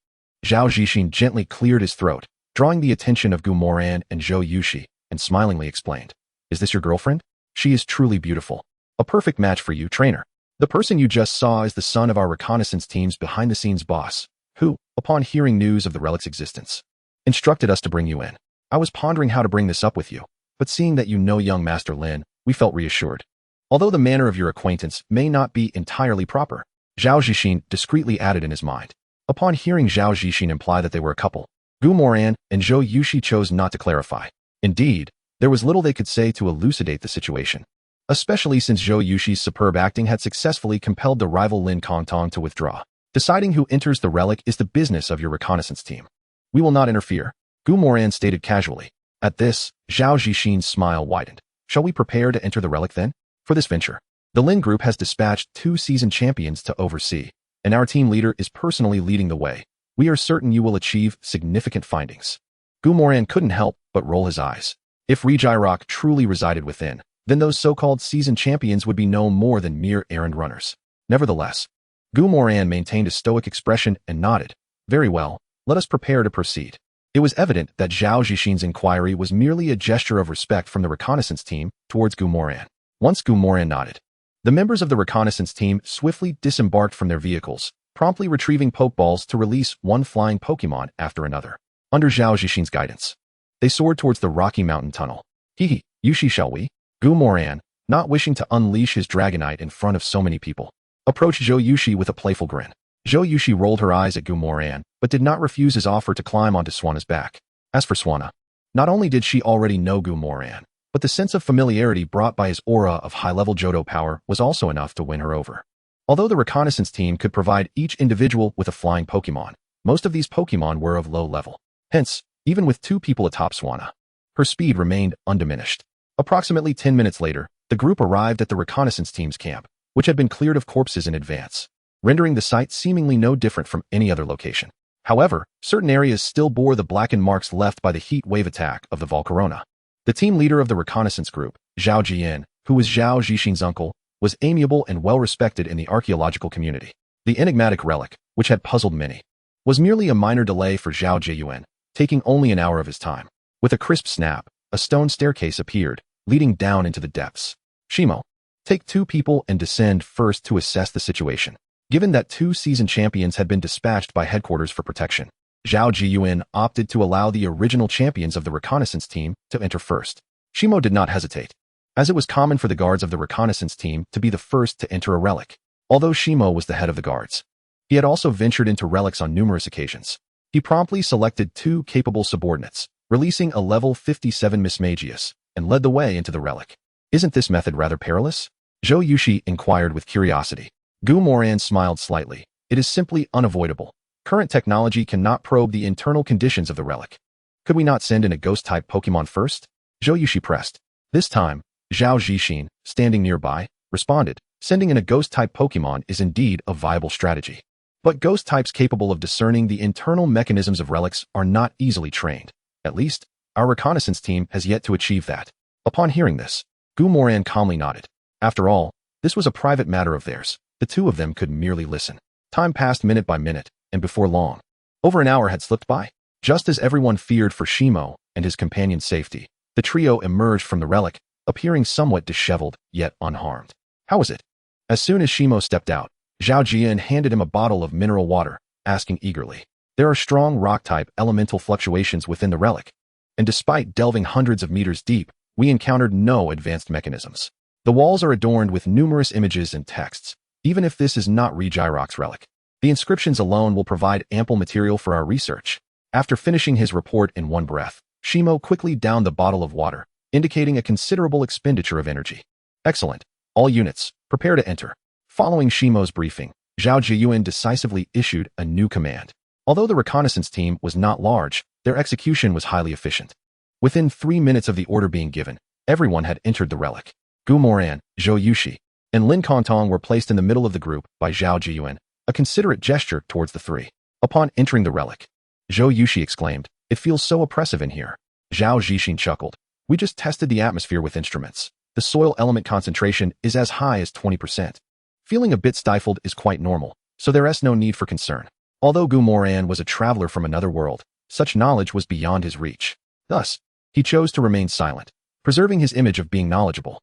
Zhao Zixin gently cleared his throat, drawing the attention of Guo Ran and Zhou Yuxi, and smilingly explained, "Is this your girlfriend? She is truly beautiful. A perfect match for you, trainer. The person you just saw is the son of our reconnaissance team's behind-the-scenes boss, who, upon hearing news of the relic's existence, instructed us to bring you in. I was pondering how to bring this up with you, but seeing that you know young Master Lin, we felt reassured. Although the manner of your acquaintance may not be entirely proper," Zhao Zixin discreetly added in his mind. Upon hearing Zhao Zixin imply that they were a couple, Guo Ran and Zhou Yuxi chose not to clarify. Indeed, there was little they could say to elucidate the situation, especially since Zhou Yuxi's superb acting had successfully compelled the rival Lin Kongdong to withdraw. "Deciding who enters the relic is the business of your reconnaissance team. We will not interfere," Guo Ran stated casually. At this, Zhao Zixin's smile widened. "Shall we prepare to enter the relic then? For this venture, The Lin group has dispatched 2 season champions to oversee, and our team leader is personally leading the way. We are certain you will achieve significant findings. Gumoran couldn't help but roll his eyes. If Regirock truly resided within, then those so-called season champions would be no more than mere errand runners. Nevertheless, Gumoran maintained a stoic expression and nodded. Very well, let us prepare to proceed. It was evident that Zhao Zixin's inquiry was merely a gesture of respect from the reconnaissance team towards Gumoran. Once Gumoran nodded, the members of the reconnaissance team swiftly disembarked from their vehicles, promptly retrieving Pokeballs to release one flying Pokemon after another. Under Zhao Zixin's guidance, they soared towards the Rocky Mountain Tunnel. Hehe, Yushi, shall we? Gumoran, not wishing to unleash his Dragonite in front of so many people, approached Zhou Yushi with a playful grin. Zhou Yushi rolled her eyes at Gumoran, but did not refuse his offer to climb onto Swanna's back. As for Swanna, not only did she already know Gumoran, but the sense of familiarity brought by his aura of high-level Johto power was also enough to win her over. Although the reconnaissance team could provide each individual with a flying Pokemon, most of these Pokemon were of low level. Hence, even with 2 people atop Swanna, her speed remained undiminished. Approximately 10 minutes later, the group arrived at the reconnaissance team's camp, which had been cleared of corpses in advance, rendering the site seemingly no different from any other location. However, certain areas still bore the blackened marks left by the heat wave attack of the Volcarona. The team leader of the reconnaissance group, Zhao Jian, who was Zhao Zixin's uncle, was amiable and well-respected in the archaeological community. The enigmatic relic, which had puzzled many, was merely a minor delay for Zhao Jiyuan, taking only an hour of his time. With a crisp snap, a stone staircase appeared, leading down into the depths. Shimo, take 2 people and descend first to assess the situation. Given that 2 season champions had been dispatched by headquarters for protection, Zhao Jiyuan opted to allow the original champions of the reconnaissance team to enter first. Shimo did not hesitate, as it was common for the guards of the reconnaissance team to be the first to enter a relic. Although Shimo was the head of the guards, he had also ventured into relics on numerous occasions. He promptly selected 2 capable subordinates, releasing a level 57 Mismagius, and led the way into the relic. Isn't this method rather perilous? Zhou Yushi inquired with curiosity. Gumoran smiled slightly. It is simply unavoidable. Current technology cannot probe the internal conditions of the relic. Could we not send in a ghost-type Pokemon first? Zhou Yushi pressed. This time, Zhao Zixin, standing nearby, responded. Sending in a ghost-type Pokemon is indeed a viable strategy. But ghost types capable of discerning the internal mechanisms of relics are not easily trained. At least, our reconnaissance team has yet to achieve that. Upon hearing this, Gumoran calmly nodded. After all, this was a private matter of theirs. The 2 of them could merely listen. Time passed minute by minute, and before long, over an hour had slipped by. Just as everyone feared for Shimo and his companion's safety, the trio emerged from the relic, appearing somewhat disheveled, yet unharmed. How was it? As soon as Shimo stepped out, Zhao Jian handed him a bottle of mineral water, asking eagerly. There are strong rock-type elemental fluctuations within the relic, and despite delving hundreds of meters deep, we encountered no advanced mechanisms. The walls are adorned with numerous images and texts, even if this is not Regirock's relic. The inscriptions alone will provide ample material for our research. After finishing his report in one breath, Shimo quickly downed the bottle of water, indicating a considerable expenditure of energy. Excellent. All units, prepare to enter. Following Shimo's briefing, Zhao Jiyuan decisively issued a new command. Although the reconnaissance team was not large, their execution was highly efficient. Within 3 minutes of the order being given, everyone had entered the relic. Gumoran, Zhou Yushi, and Lin Kantong were placed in the middle of the group by Zhao Jiyuan, a considerate gesture towards the 3. Upon entering the relic, Zhou Yushi exclaimed, "It feels so oppressive in here." Zhao Zixin chuckled. "We just tested the atmosphere with instruments. The soil element concentration is as high as 20%. Feeling a bit stifled is quite normal, so there is no need for concern." Although Gumoran was a traveler from another world, such knowledge was beyond his reach. Thus, he chose to remain silent, preserving his image of being knowledgeable.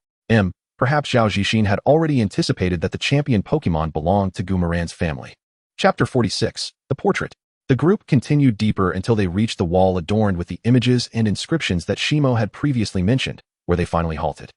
Perhaps Zhao Zixin had already anticipated that the champion Pokemon belonged to Gumoran's family. Chapter 46, The Portrait. The group continued deeper until they reached the wall adorned with the images and inscriptions that Shimo had previously mentioned, where they finally halted.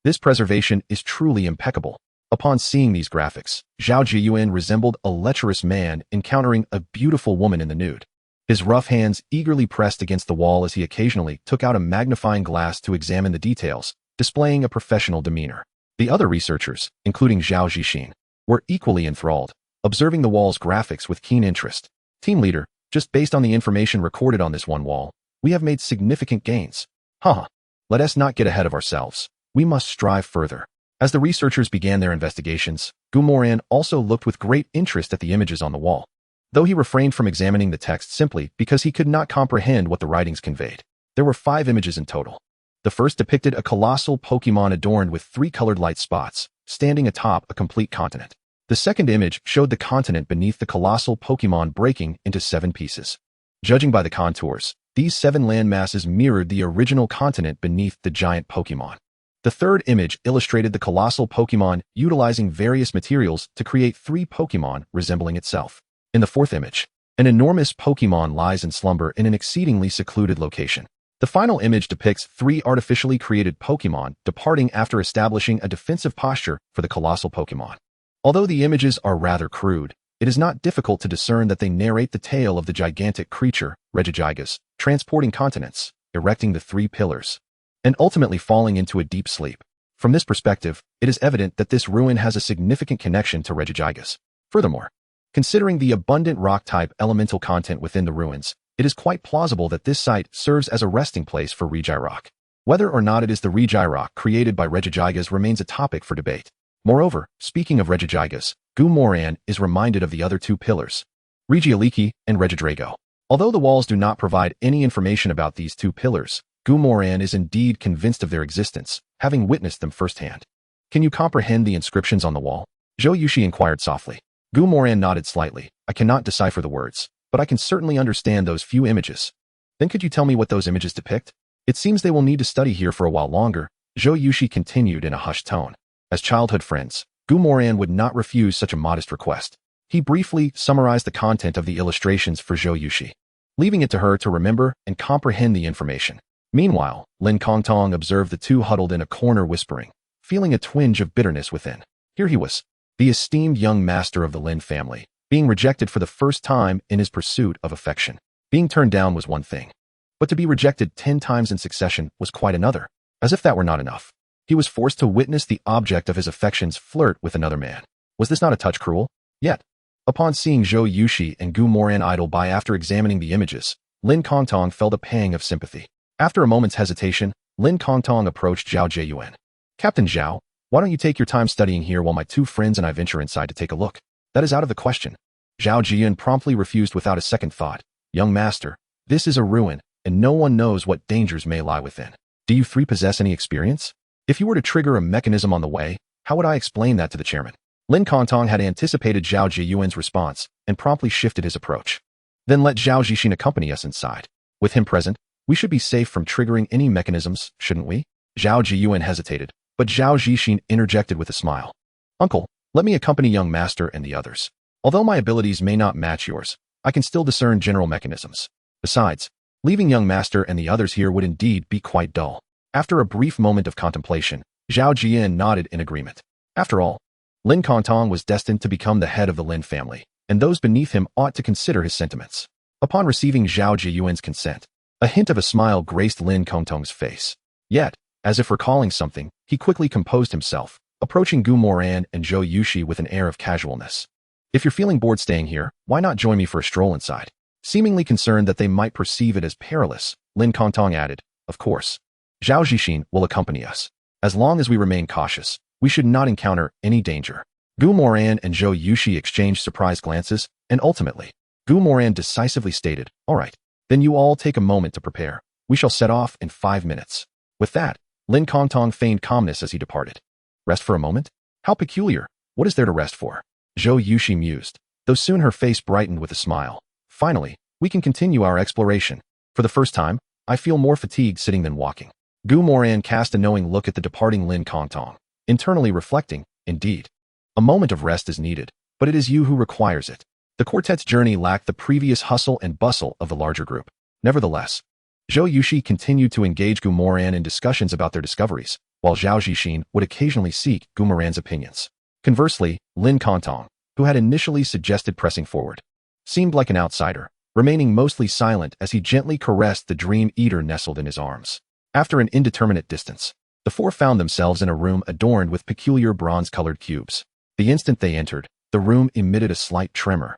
This preservation is truly impeccable. Upon seeing these graphics, Zhao Jiyuan resembled a lecherous man encountering a beautiful woman in the nude. His rough hands eagerly pressed against the wall as he occasionally took out a magnifying glass to examine the details, displaying a professional demeanor. The other researchers, including Zhao Zixin, were equally enthralled, observing the wall's graphics with keen interest. Team leader, just based on the information recorded on this one wall, we have made significant gains. Haha. Let us not get ahead of ourselves. We must strive further. As the researchers began their investigations, Gumoran also looked with great interest at the images on the wall, though he refrained from examining the text simply because he could not comprehend what the writings conveyed. There were 5 images in total. The first depicted a colossal Pokémon adorned with 3 colored light spots, standing atop a complete continent. The second image showed the continent beneath the colossal Pokémon breaking into 7 pieces. Judging by the contours, these 7 landmasses mirrored the original continent beneath the giant Pokémon. The third image illustrated the colossal Pokémon utilizing various materials to create 3 Pokémon resembling itself. In the fourth image, an enormous Pokémon lies in slumber in an exceedingly secluded location. The final image depicts 3 artificially created Pokémon departing after establishing a defensive posture for the colossal Pokémon. Although the images are rather crude, it is not difficult to discern that they narrate the tale of the gigantic creature, Regigigas, transporting continents, erecting the 3 pillars, and ultimately falling into a deep sleep. From this perspective, it is evident that this ruin has a significant connection to Regigigas. Furthermore, considering the abundant rock-type elemental content within the ruins, it is quite plausible that this site serves as a resting place for Regirock. Whether or not it is the Regirock created by Regigigas remains a topic for debate. Moreover, speaking of Regigigas, Gumoran is reminded of the other 2 pillars, Regieleki and Regidrago. Although the walls do not provide any information about these 2 pillars, Gumoran is indeed convinced of their existence, having witnessed them firsthand. Can you comprehend the inscriptions on the wall? Zhou Yushi inquired softly. Gumoran nodded slightly. I cannot decipher the words, but I can certainly understand those few images. Then could you tell me what those images depict? It seems they will need to study here for a while longer, Zhou Yushi continued in a hushed tone. As childhood friends, Gumoran would not refuse such a modest request. He briefly summarized the content of the illustrations for Zhou Yushi, leaving it to her to remember and comprehend the information. Meanwhile, Lin Kongtong observed the 2 huddled in a corner whispering, feeling a twinge of bitterness within. Here he was, the esteemed young master of the Lin family, being rejected for the first time in his pursuit of affection. Being turned down was one thing, but to be rejected 10 times in succession was quite another. As if that were not enough, he was forced to witness the object of his affections flirt with another man. Was this not a touch cruel? Yet, upon seeing Zhou Yushi and Gumoran idle by after examining the images, Lin Kongtong felt a pang of sympathy. After a moment's hesitation, Lin Kongtong approached Zhao Jieyuan. Captain Zhao, why don't you take your time studying here while my 2 friends and I venture inside to take a look? That is out of the question. Zhao Jieyuan promptly refused without a second thought. Young master, this is a ruin, and no one knows what dangers may lie within. Do you 3 possess any experience? If you were to trigger a mechanism on the way, how would I explain that to the chairman? Lin Kongtong had anticipated Zhao Jieyuan's response and promptly shifted his approach. Then let Zhao Jixin accompany us inside. With him present, we should be safe from triggering any mechanisms, shouldn't we? Zhao Jieyuan hesitated, but Zhao Jixin interjected with a smile. Uncle, let me accompany young master and the others. Although my abilities may not match yours, I can still discern general mechanisms. Besides, leaving young master and the others here would indeed be quite dull. After a brief moment of contemplation, Zhao Jiyan nodded in agreement. After all, Lin Kongtong was destined to become the head of the Lin family, and those beneath him ought to consider his sentiments. Upon receiving Zhao Jiyuan's consent, a hint of a smile graced Lin Kongtong's face. Yet, as if recalling something, he quickly composed himself, approaching Gu Moran and Zhou Yushi with an air of casualness. If you're feeling bored staying here, why not join me for a stroll inside? Seemingly concerned that they might perceive it as perilous, Lin Kongtong added, of course. Zhao Jixin will accompany us. As long as we remain cautious, we should not encounter any danger. Gu Moran and Zhou Yushi exchanged surprised glances, and ultimately, Gu Moran decisively stated, all right, then you all take a moment to prepare. We shall set off in 5 minutes. With that, Lin Kongtong feigned calmness as he departed. Rest for a moment? How peculiar. What is there to rest for? Zhou Yushi mused, though soon her face brightened with a smile. Finally, we can continue our exploration. For the first time, I feel more fatigued sitting than walking. Gu Moran cast a knowing look at the departing Lin Kongtong, internally reflecting, indeed. A moment of rest is needed, but it is you who requires it. The quartet's journey lacked the previous hustle and bustle of the larger group. Nevertheless, Zhou Yushi continued to engage Gu Moran in discussions about their discoveries, while Zhao Jixin would occasionally seek Gu Moran's opinions. Conversely, Lin Kongtong, who had initially suggested pressing forward, seemed like an outsider, remaining mostly silent as he gently caressed the dream eater nestled in his arms. After an indeterminate distance, the four found themselves in a room adorned with peculiar bronze-colored cubes. The instant they entered, the room emitted a slight tremor,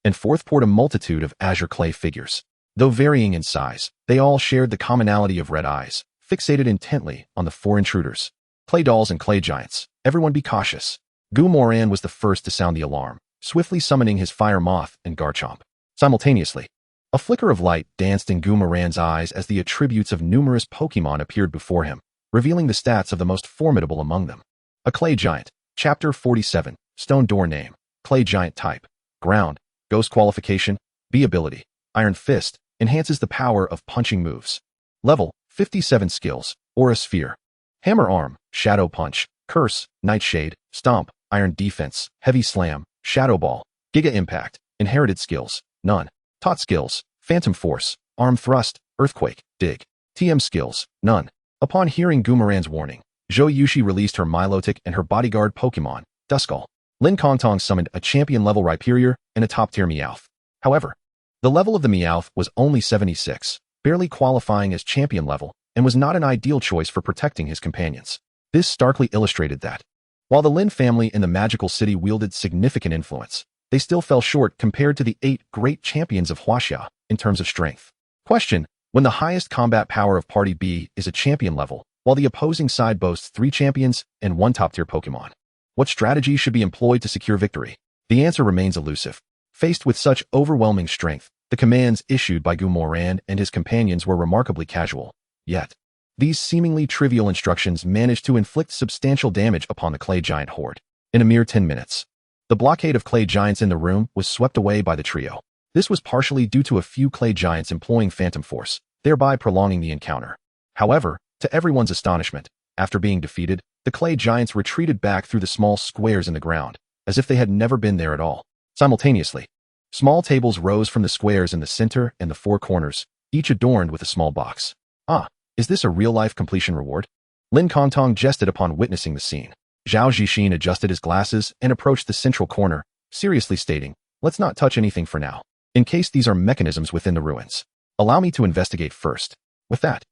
and forth poured a multitude of azure clay figures. Though varying in size, they all shared the commonality of red eyes, fixated intently on the four intruders. Clay dolls and clay giants, Everyone be cautious. Gumoran was the first to sound the alarm, swiftly summoning his fire moth and Garchomp. Simultaneously, a flicker of light danced in Gumoran's eyes as the attributes of numerous Pokémon appeared before him, revealing the stats of the most formidable among them. A Clay Giant. Chapter 47. Stone Door Name. Clay Giant Type. Ground. Ghost Qualification. B Ability. Iron Fist. Enhances the power of punching moves. Level. 57 Skills. Aura Sphere. Hammer Arm. Shadow Punch. Curse. Nightshade. Stomp. Iron Defense. Heavy Slam. Shadow Ball. Giga Impact. Inherited Skills. None. Taught Skills. Phantom Force. Arm Thrust. Earthquake. Dig. TM Skills. None. Upon hearing Gumoran's warning, Zhou Yushi released her Milotic and her bodyguard Pokémon, Duskull. Lin Kongtong summoned a champion-level Rhyperior and a top-tier Meowth. However, the level of the Meowth was only 76, barely qualifying as champion level, and was not an ideal choice for protecting his companions. This starkly illustrated that, while the Lin family in the magical city wielded significant influence, they still fell short compared to the 8 great champions of Huaxia in terms of strength. Question: when the highest combat power of Party B is a champion level, while the opposing side boasts 3 champions and 1 top-tier Pokémon, what strategy should be employed to secure victory? The answer remains elusive. Faced with such overwhelming strength, the commands issued by Gumoran and his companions were remarkably casual. Yet, these seemingly trivial instructions managed to inflict substantial damage upon the Clay Giant horde. In a mere 10 minutes, the blockade of Clay Giants in the room was swept away by the trio. This was partially due to a few Clay Giants employing Phantom Force, thereby prolonging the encounter. However, to everyone's astonishment, after being defeated, the Clay Giants retreated back through the small squares in the ground, as if they had never been there at all. Simultaneously, small tables rose from the squares in the center and the 4 corners, each adorned with a small box. Ah, is this a real-life completion reward? Lin Kongtong jested upon witnessing the scene. Zhao Zixin adjusted his glasses and approached the central corner, seriously stating, "Let's not touch anything for now, in case these are mechanisms within the ruins. Allow me to investigate first." With that,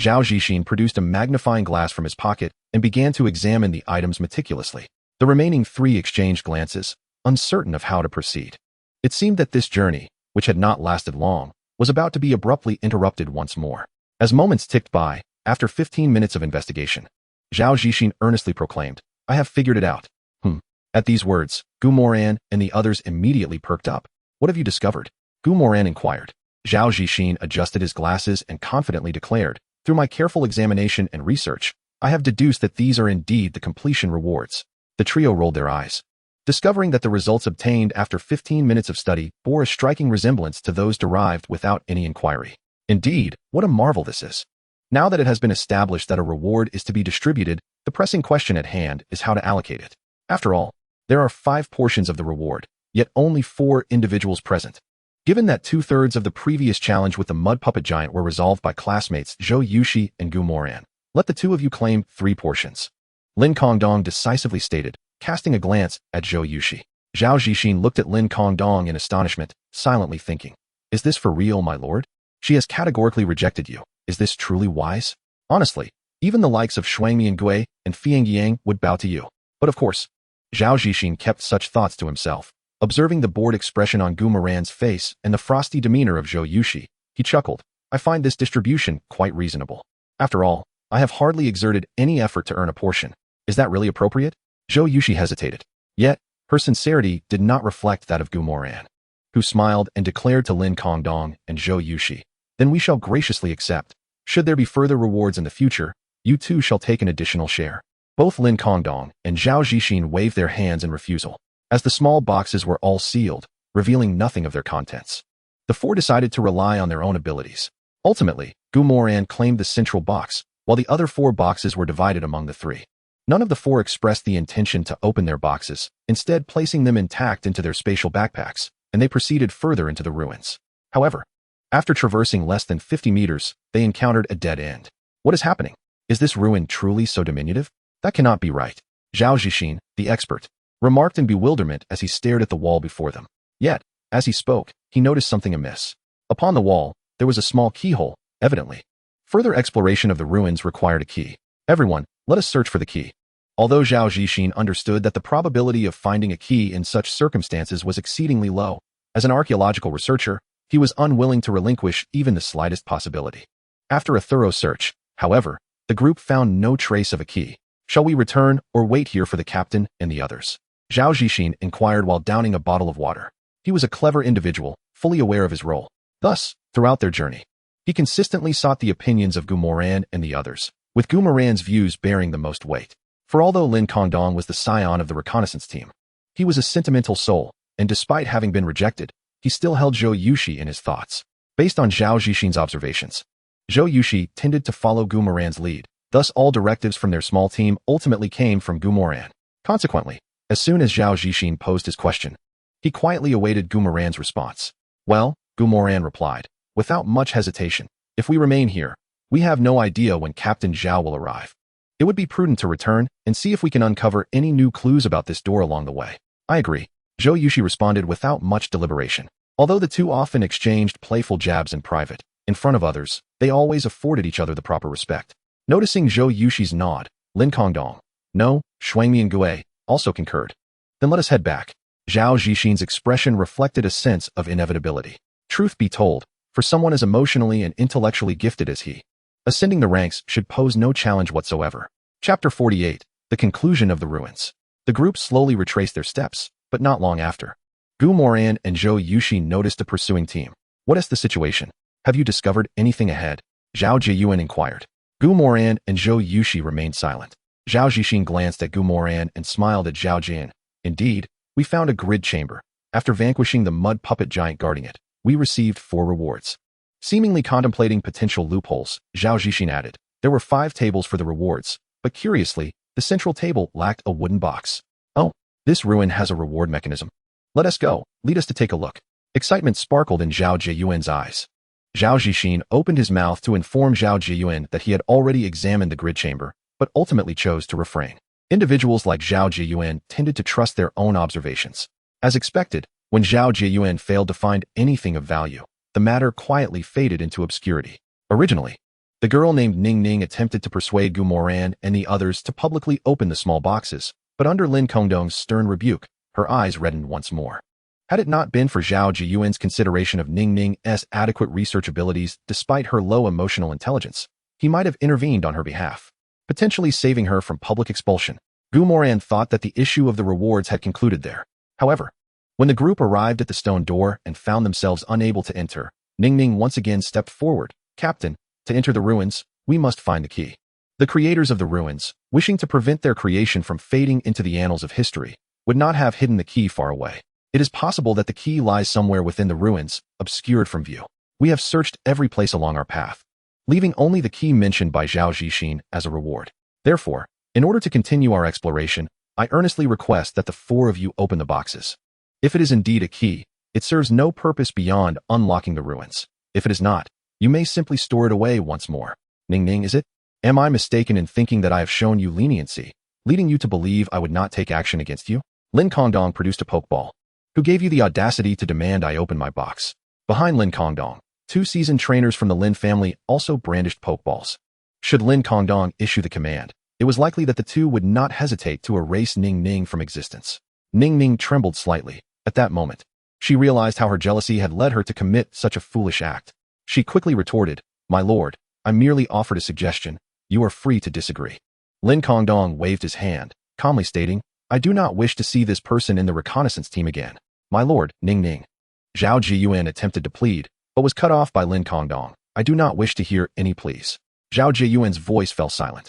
Zhao Zixin produced a magnifying glass from his pocket and began to examine the items meticulously. The remaining 3 exchanged glances, uncertain of how to proceed. It seemed that this journey, which had not lasted long, was about to be abruptly interrupted once more. As moments ticked by, after 15 minutes of investigation, Zhao Zixin earnestly proclaimed, "I have figured it out." At these words, Gumoran and the others immediately perked up. "What have you discovered?" Gumoran inquired. Zhao Zixin adjusted his glasses and confidently declared, "Through my careful examination and research, I have deduced that these are indeed the completion rewards." The trio rolled their eyes, discovering that the results obtained after 15 minutes of study bore a striking resemblance to those derived without any inquiry. Indeed, what a marvel this is. Now that it has been established that a reward is to be distributed, the pressing question at hand is how to allocate it. After all, there are 5 portions of the reward, yet only 4 individuals present. Given that 2/3 of the previous challenge with the Mud Puppet Giant were resolved by classmates Zhou Yushi and Gumoran, let the 2 of you claim 3 portions. Lin Kongdong decisively stated, casting a glance at Zhou Yushi. Zhao Zixin looked at Lin Kongdong in astonishment, silently thinking, "Is this for real, my lord? She has categorically rejected you. Is this truly wise? Honestly, even the likes of Shuangmian Gui and Fiang Yang would bow to you." But of course, Zhao Zixin kept such thoughts to himself. Observing the bored expression on Gumoran's face and the frosty demeanor of Zhou Yushi, he chuckled, "I find this distribution quite reasonable. After all, I have hardly exerted any effort to earn a portion. Is that really appropriate?" Zhou Yushi hesitated. Yet, her sincerity did not reflect that of Gumoran, who smiled and declared to Lin Kongdong and Zhou Yushi, "Then we shall graciously accept. Should there be further rewards in the future, you too shall take an additional share." Both Lin Kongdong and Zhao Zixin waved their hands in refusal, as the small boxes were all sealed, revealing nothing of their contents. The 4 decided to rely on their own abilities. Ultimately, Gumoran claimed the central box, while the other 4 boxes were divided among the 3. None of the 4 expressed the intention to open their boxes, instead placing them intact into their spatial backpacks, and they proceeded further into the ruins. However, after traversing less than 50 meters, they encountered a dead end. What is happening? Is this ruin truly so diminutive? That cannot be right. Zhao Zixin, the expert, remarked in bewilderment as he stared at the wall before them. Yet, as he spoke, he noticed something amiss. Upon the wall, there was a small keyhole, evidently. Further exploration of the ruins required a key. "Everyone, let us search for the key." Although Zhao Zixin understood that the probability of finding a key in such circumstances was exceedingly low, as an archaeological researcher, he was unwilling to relinquish even the slightest possibility. After a thorough search, however, the group found no trace of a key. Shall we return or wait here for the captain and the others? Zhao Zixin inquired while downing a bottle of water. He was a clever individual, fully aware of his role. Thus, throughout their journey, he consistently sought the opinions of Gu Moran and the others, with Gu Moran's views bearing the most weight. For although Lin Kongdong was the scion of the reconnaissance team, he was a sentimental soul, and despite having been rejected, he still held Zhou Yushi in his thoughts. Based on Zhao Zixin's observations, Zhou Yushi tended to follow Gu Moran's lead, thus all directives from their small team ultimately came from Gu Moran. Consequently, as soon as Zhao Zixin posed his question, he quietly awaited Gu Moran's response. Well, Gu Moran replied, without much hesitation, if we remain here, we have no idea when Captain Zhao will arrive. It would be prudent to return and see if we can uncover any new clues about this door along the way. I agree. Zhou Yushi responded without much deliberation. Although the two often exchanged playful jabs in private, in front of others, they always afforded each other the proper respect. Noticing Zhou Yushi's nod, Lin Kongdong, no, Shuangmi and Gue, also concurred. Then let us head back. Zhao Zixin's expression reflected a sense of inevitability. Truth be told, for someone as emotionally and intellectually gifted as he, ascending the ranks should pose no challenge whatsoever. Chapter 48, The Conclusion of the Ruins. The group slowly retraced their steps, but not long after, Gu Moran and Zhou Yushi noticed a pursuing team. What is the situation? Have you discovered anything ahead? Zhao Jiyuan inquired. Gu Moran and Zhou Yushi remained silent. Zhao Zixin glanced at Gu Moran and smiled at Zhao Jian. Indeed, we found a grid chamber. After vanquishing the mud puppet giant guarding it, we received 4 rewards. Seemingly contemplating potential loopholes, Zhao Zixin added, there were 5 tables for the rewards, but curiously, the central table lacked a wooden box. Oh, this ruin has a reward mechanism. Let us go, lead us to take a look. Excitement sparkled in Zhao Jiyuan's eyes. Zhao Zixin opened his mouth to inform Zhao Jiyuan that he had already examined the grid chamber, but ultimately chose to refrain. Individuals like Zhao Jiyuan tended to trust their own observations. As expected, when Zhao Jiyuan failed to find anything of value, the matter quietly faded into obscurity. Originally, the girl named Ning Ning attempted to persuade Gu Moran and the others to publicly open the small boxes, but under Lin Kongdong's stern rebuke, her eyes reddened once more. Had it not been for Zhao Jiyuan's consideration of Ning Ning's adequate research abilities despite her low emotional intelligence, he might have intervened on her behalf, potentially saving her from public expulsion. Gu Moran thought that the issue of the rewards had concluded there. However, when the group arrived at the stone door and found themselves unable to enter, Ning Ning once again stepped forward. Captain, to enter the ruins, we must find the key. The creators of the ruins, wishing to prevent their creation from fading into the annals of history, would not have hidden the key far away. It is possible that the key lies somewhere within the ruins, obscured from view. We have searched every place along our path, leaving only the key mentioned by Zhao Zixin as a reward. Therefore, in order to continue our exploration, I earnestly request that the 4 of you open the boxes. If it is indeed a key, it serves no purpose beyond unlocking the ruins. If it is not, you may simply store it away once more. Ning Ning, is it? Am I mistaken in thinking that I have shown you leniency, leading you to believe I would not take action against you? Lin Kongdong produced a pokeball. Who gave you the audacity to demand I open my box? Behind Lin Kongdong, 2 seasoned trainers from the Lin family also brandished pokeballs. Should Lin Kongdong issue the command, it was likely that the 2 would not hesitate to erase Ning Ning from existence. Ning Ning trembled slightly. At that moment, she realized how her jealousy had led her to commit such a foolish act. She quickly retorted, my lord, I merely offered a suggestion. You are free to disagree. Lin Kongdong waved his hand, calmly stating, I do not wish to see this person in the reconnaissance team again. My lord, Ning Ning. Zhao Jiyuan attempted to plead, but was cut off by Lin Kongdong. I do not wish to hear any pleas. Zhao Jiyuan's voice fell silent.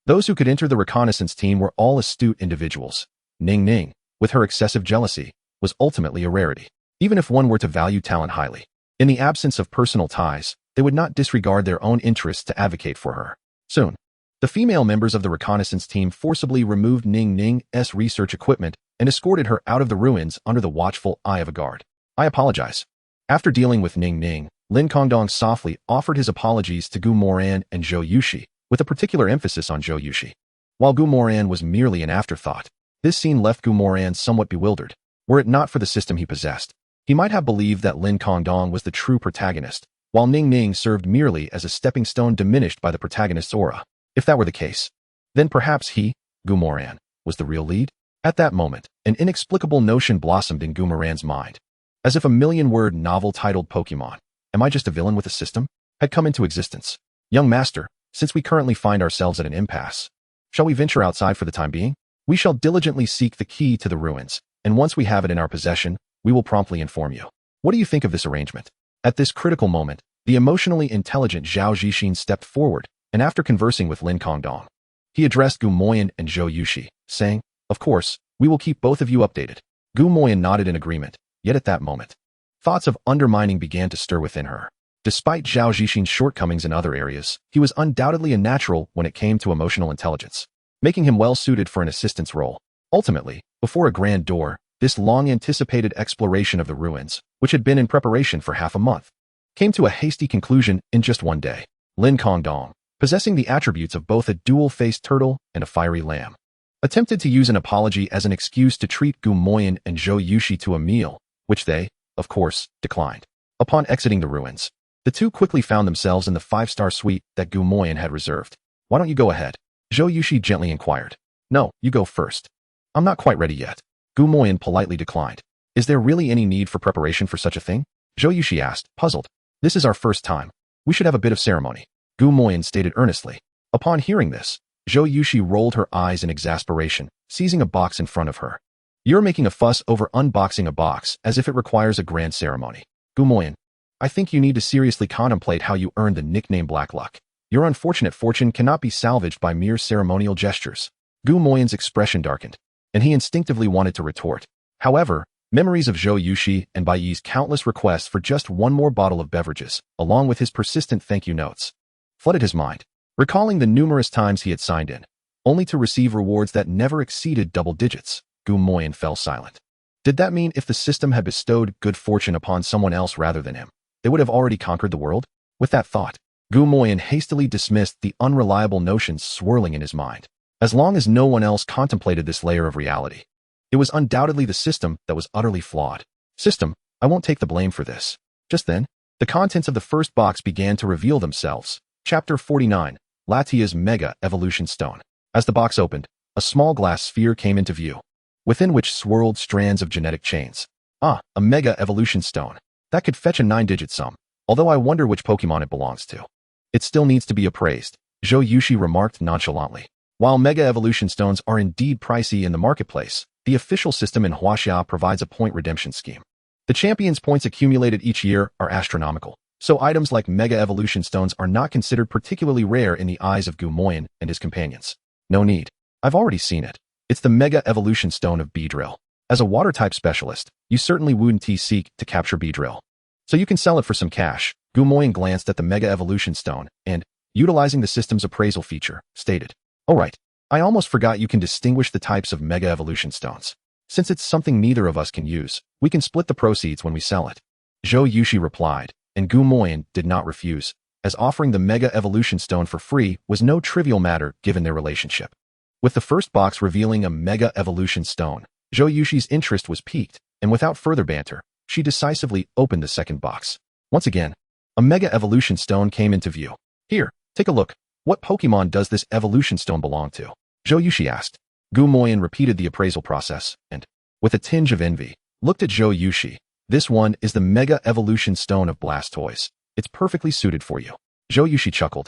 Those who could enter the reconnaissance team were all astute individuals. Ning Ning, with her excessive jealousy, was ultimately a rarity. Even if one were to value talent highly, in the absence of personal ties, they would not disregard their own interests to advocate for her. Soon, the female members of the reconnaissance team forcibly removed Ning Ning's research equipment and escorted her out of the ruins under the watchful eye of a guard. I apologize. After dealing with Ning Ning, Lin Kongdong softly offered his apologies to Gu Moran and Zhou Yushi, with a particular emphasis on Zhou Yushi. While Gu Moran was merely an afterthought, this scene left Gu Moran somewhat bewildered. Were it not for the system he possessed, he might have believed that Lin Kongdong was the true protagonist, while Ning Ning served merely as a stepping stone diminished by the protagonist's aura. If that were the case, then perhaps he, Gu Moran, was the real lead? At that moment, an inexplicable notion blossomed in Gu Moran's mind. As if a million-word novel titled Pokémon, Am I Just a Villain with a System? Had come into existence. Young master, since we currently find ourselves at an impasse, Shall we venture outside for the time being? We shall diligently seek the key to the ruins, and once we have it in our possession, we will promptly inform you. What do you think of this arrangement? At this critical moment, the emotionally intelligent Zhao Zixin stepped forward, and after conversing with Lin Kongdong, he addressed Gu Moyan and Zhou Yushi, saying, "Of course, we will keep both of you updated." Gu Moyan nodded in agreement, yet at that moment, thoughts of undermining began to stir within her. Despite Zhao Zixin's shortcomings in other areas, he was undoubtedly a natural when it came to emotional intelligence, making him well-suited for an assistant's role. Ultimately, before a grand door, this long-anticipated exploration of the ruins, which had been in preparation for half a month, came to a hasty conclusion in just one day. Lin Kongdong, possessing the attributes of both a dual-faced turtle and a fiery lamb, attempted to use an apology as an excuse to treat Gu Moyan and Zhou Yushi to a meal, which they, of course, declined. Upon exiting the ruins, the two quickly found themselves in the five-star suite that Gu Moyan had reserved. "Why don't you go ahead?" Zhou Yushi gently inquired. "No, you go first. I'm not quite ready yet." Gu Moyan politely declined. "Is there really any need for preparation for such a thing?" Zhou Yushi asked, puzzled. "This is our first time. We should have a bit of ceremony," Gu Moyan stated earnestly. Upon hearing this, Zhou Yushi rolled her eyes in exasperation, seizing a box in front of her. "You're making a fuss over unboxing a box as if it requires a grand ceremony. Gu Moyan, I think you need to seriously contemplate how you earned the nickname Black Luck. Your unfortunate fortune cannot be salvaged by mere ceremonial gestures." Gu Moyan's expression darkened, and he instinctively wanted to retort. However, memories of Zhou Yushi and Baiyi's countless requests for just one more bottle of beverages, along with his persistent thank you notes, flooded his mind. Recalling the numerous times he had signed in, only to receive rewards that never exceeded double digits, Gu Moyan fell silent. Did that mean if the system had bestowed good fortune upon someone else rather than him, they would have already conquered the world? With that thought, Gu Moyan hastily dismissed the unreliable notions swirling in his mind. As long as no one else contemplated this layer of reality, it was undoubtedly the system that was utterly flawed. "System, I won't take the blame for this." Just then, the contents of the first box began to reveal themselves. Chapter 49, Latia's Mega Evolution Stone. As the box opened, a small glass sphere came into view, within which swirled strands of genetic chains. "Ah, a Mega Evolution Stone. That could fetch a 9-digit sum, although I wonder which Pokemon it belongs to. It still needs to be appraised," Zhou Yushi remarked nonchalantly. While Mega Evolution Stones are indeed pricey in the marketplace, the official system in Huaxia provides a point redemption scheme. The champion's points accumulated each year are astronomical, so items like Mega Evolution Stones are not considered particularly rare in the eyes of Gu Moyan and his companions. "No need. I've already seen it. It's the Mega Evolution Stone of Beedrill. As a water-type specialist, you certainly wouldn't seek to capture Beedrill. So you can sell it for some cash." Gu Moyan glanced at the Mega Evolution Stone and, utilizing the system's appraisal feature, stated, "All right, I almost forgot you can distinguish the types of Mega Evolution Stones. Since it's something neither of us can use, we can split the proceeds when we sell it." Zhou Yushi replied, and Gu Moyan did not refuse, as offering the Mega Evolution Stone for free was no trivial matter given their relationship. With the first box revealing a Mega Evolution Stone, Zhou Yushi's interest was piqued, and without further banter, she decisively opened the second box. Once again, a Mega Evolution Stone came into view. "Here, take a look. What Pokemon does this Evolution Stone belong to?" Zhou Yushi asked. Gu Moyan repeated the appraisal process, and, with a tinge of envy, looked at Zhou Yushi. "This one is the Mega Evolution Stone of Blastoise. It's perfectly suited for you." Zhou Yushi chuckled,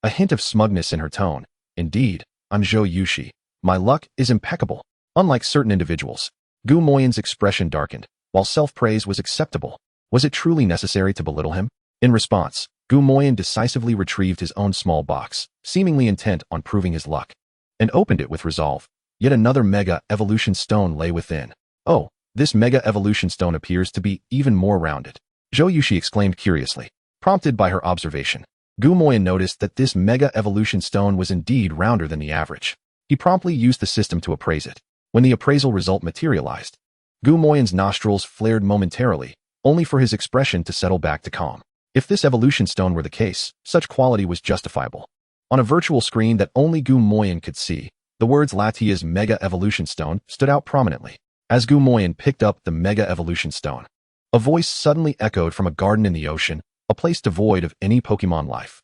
a hint of smugness in her tone. "Indeed, I'm Zhou Yushi. My luck is impeccable, unlike certain individuals." Gu Moyan's expression darkened, while self-praise was acceptable. Was it truly necessary to belittle him? In response, Gu Moyan decisively retrieved his own small box, seemingly intent on proving his luck, and opened it with resolve. Yet another Mega Evolution Stone lay within. "Oh, this Mega Evolution Stone appears to be even more rounded," Zhou Yushi exclaimed curiously, prompted by her observation. Gu Moyan noticed that this Mega Evolution Stone was indeed rounder than the average. He promptly used the system to appraise it. When the appraisal result materialized, Gu Moyan's nostrils flared momentarily, only for his expression to settle back to calm. If this Evolution Stone were the case, such quality was justifiable. On a virtual screen that only Gu Moyan could see, the words Latia's Mega Evolution Stone stood out prominently. As Gu Moyan picked up the Mega Evolution Stone, a voice suddenly echoed from a garden in the ocean, a place devoid of any Pokemon life.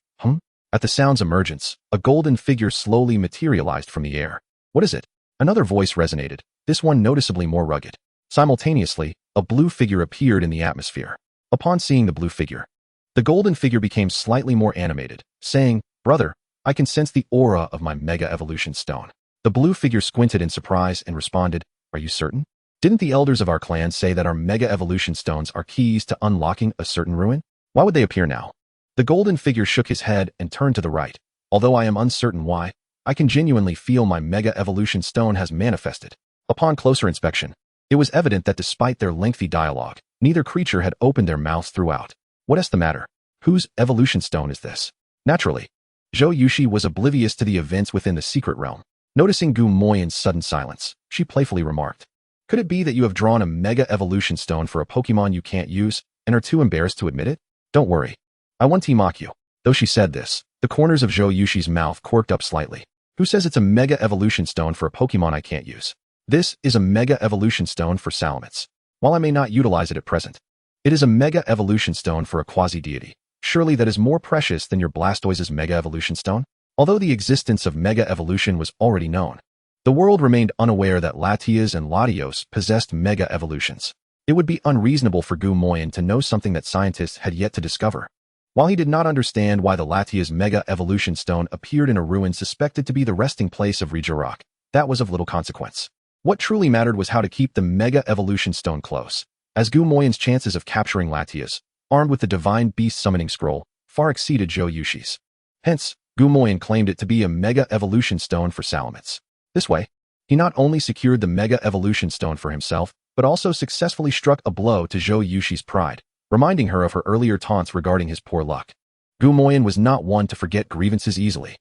At the sound's emergence, a golden figure slowly materialized from the air. "What is it?" Another voice resonated, this one noticeably more rugged. Simultaneously, a blue figure appeared in the atmosphere. Upon seeing the blue figure, the golden figure became slightly more animated, saying, "Brother, I can sense the aura of my Mega Evolution Stone. The blue figure squinted in surprise and responded, "Are you certain? Didn't the elders of our clan say that our Mega Evolution Stones are keys to unlocking a certain ruin? Why would they appear now?" The golden figure shook his head and turned to the right. "Although I am uncertain why, I can genuinely feel my Mega Evolution Stone has manifested." Upon closer inspection, it was evident that despite their lengthy dialogue, neither creature had opened their mouths throughout. What is the matter? Whose evolution stone is this? Naturally, Zhou Yushi was oblivious to the events within the secret realm. Noticing Gu Moyan's sudden silence, she playfully remarked, "Could it be that you have drawn a Mega Evolution Stone for a Pokemon you can't use and are too embarrassed to admit it? Don't worry. I won't mock you." Though she said this, the corners of Zhou Yushi's mouth quirked up slightly. "Who says it's a Mega Evolution Stone for a Pokemon I can't use? This is a Mega Evolution Stone for Salamence. While I may not utilize it at present, it is a Mega Evolution Stone for a quasi-deity. Surely that is more precious than your Blastoise's Mega Evolution Stone?" Although the existence of Mega Evolution was already known, the world remained unaware that Latias and Latios possessed Mega Evolutions. It would be unreasonable for Gu Moyan to know something that scientists had yet to discover. While he did not understand why the Latia's Mega Evolution Stone appeared in a ruin suspected to be the resting place of Regirock, that was of little consequence. What truly mattered was how to keep the Mega Evolution Stone close, as Gu Moyan's chances of capturing Latias, armed with the Divine Beast Summoning Scroll, far exceeded Zhou Yushi's. Hence, Gu Moyan claimed it to be a Mega Evolution Stone for Salamence. This way, he not only secured the Mega Evolution Stone for himself, but also successfully struck a blow to Zhou Yushi's pride, reminding her of her earlier taunts regarding his poor luck. Gu Moyan was not one to forget grievances easily.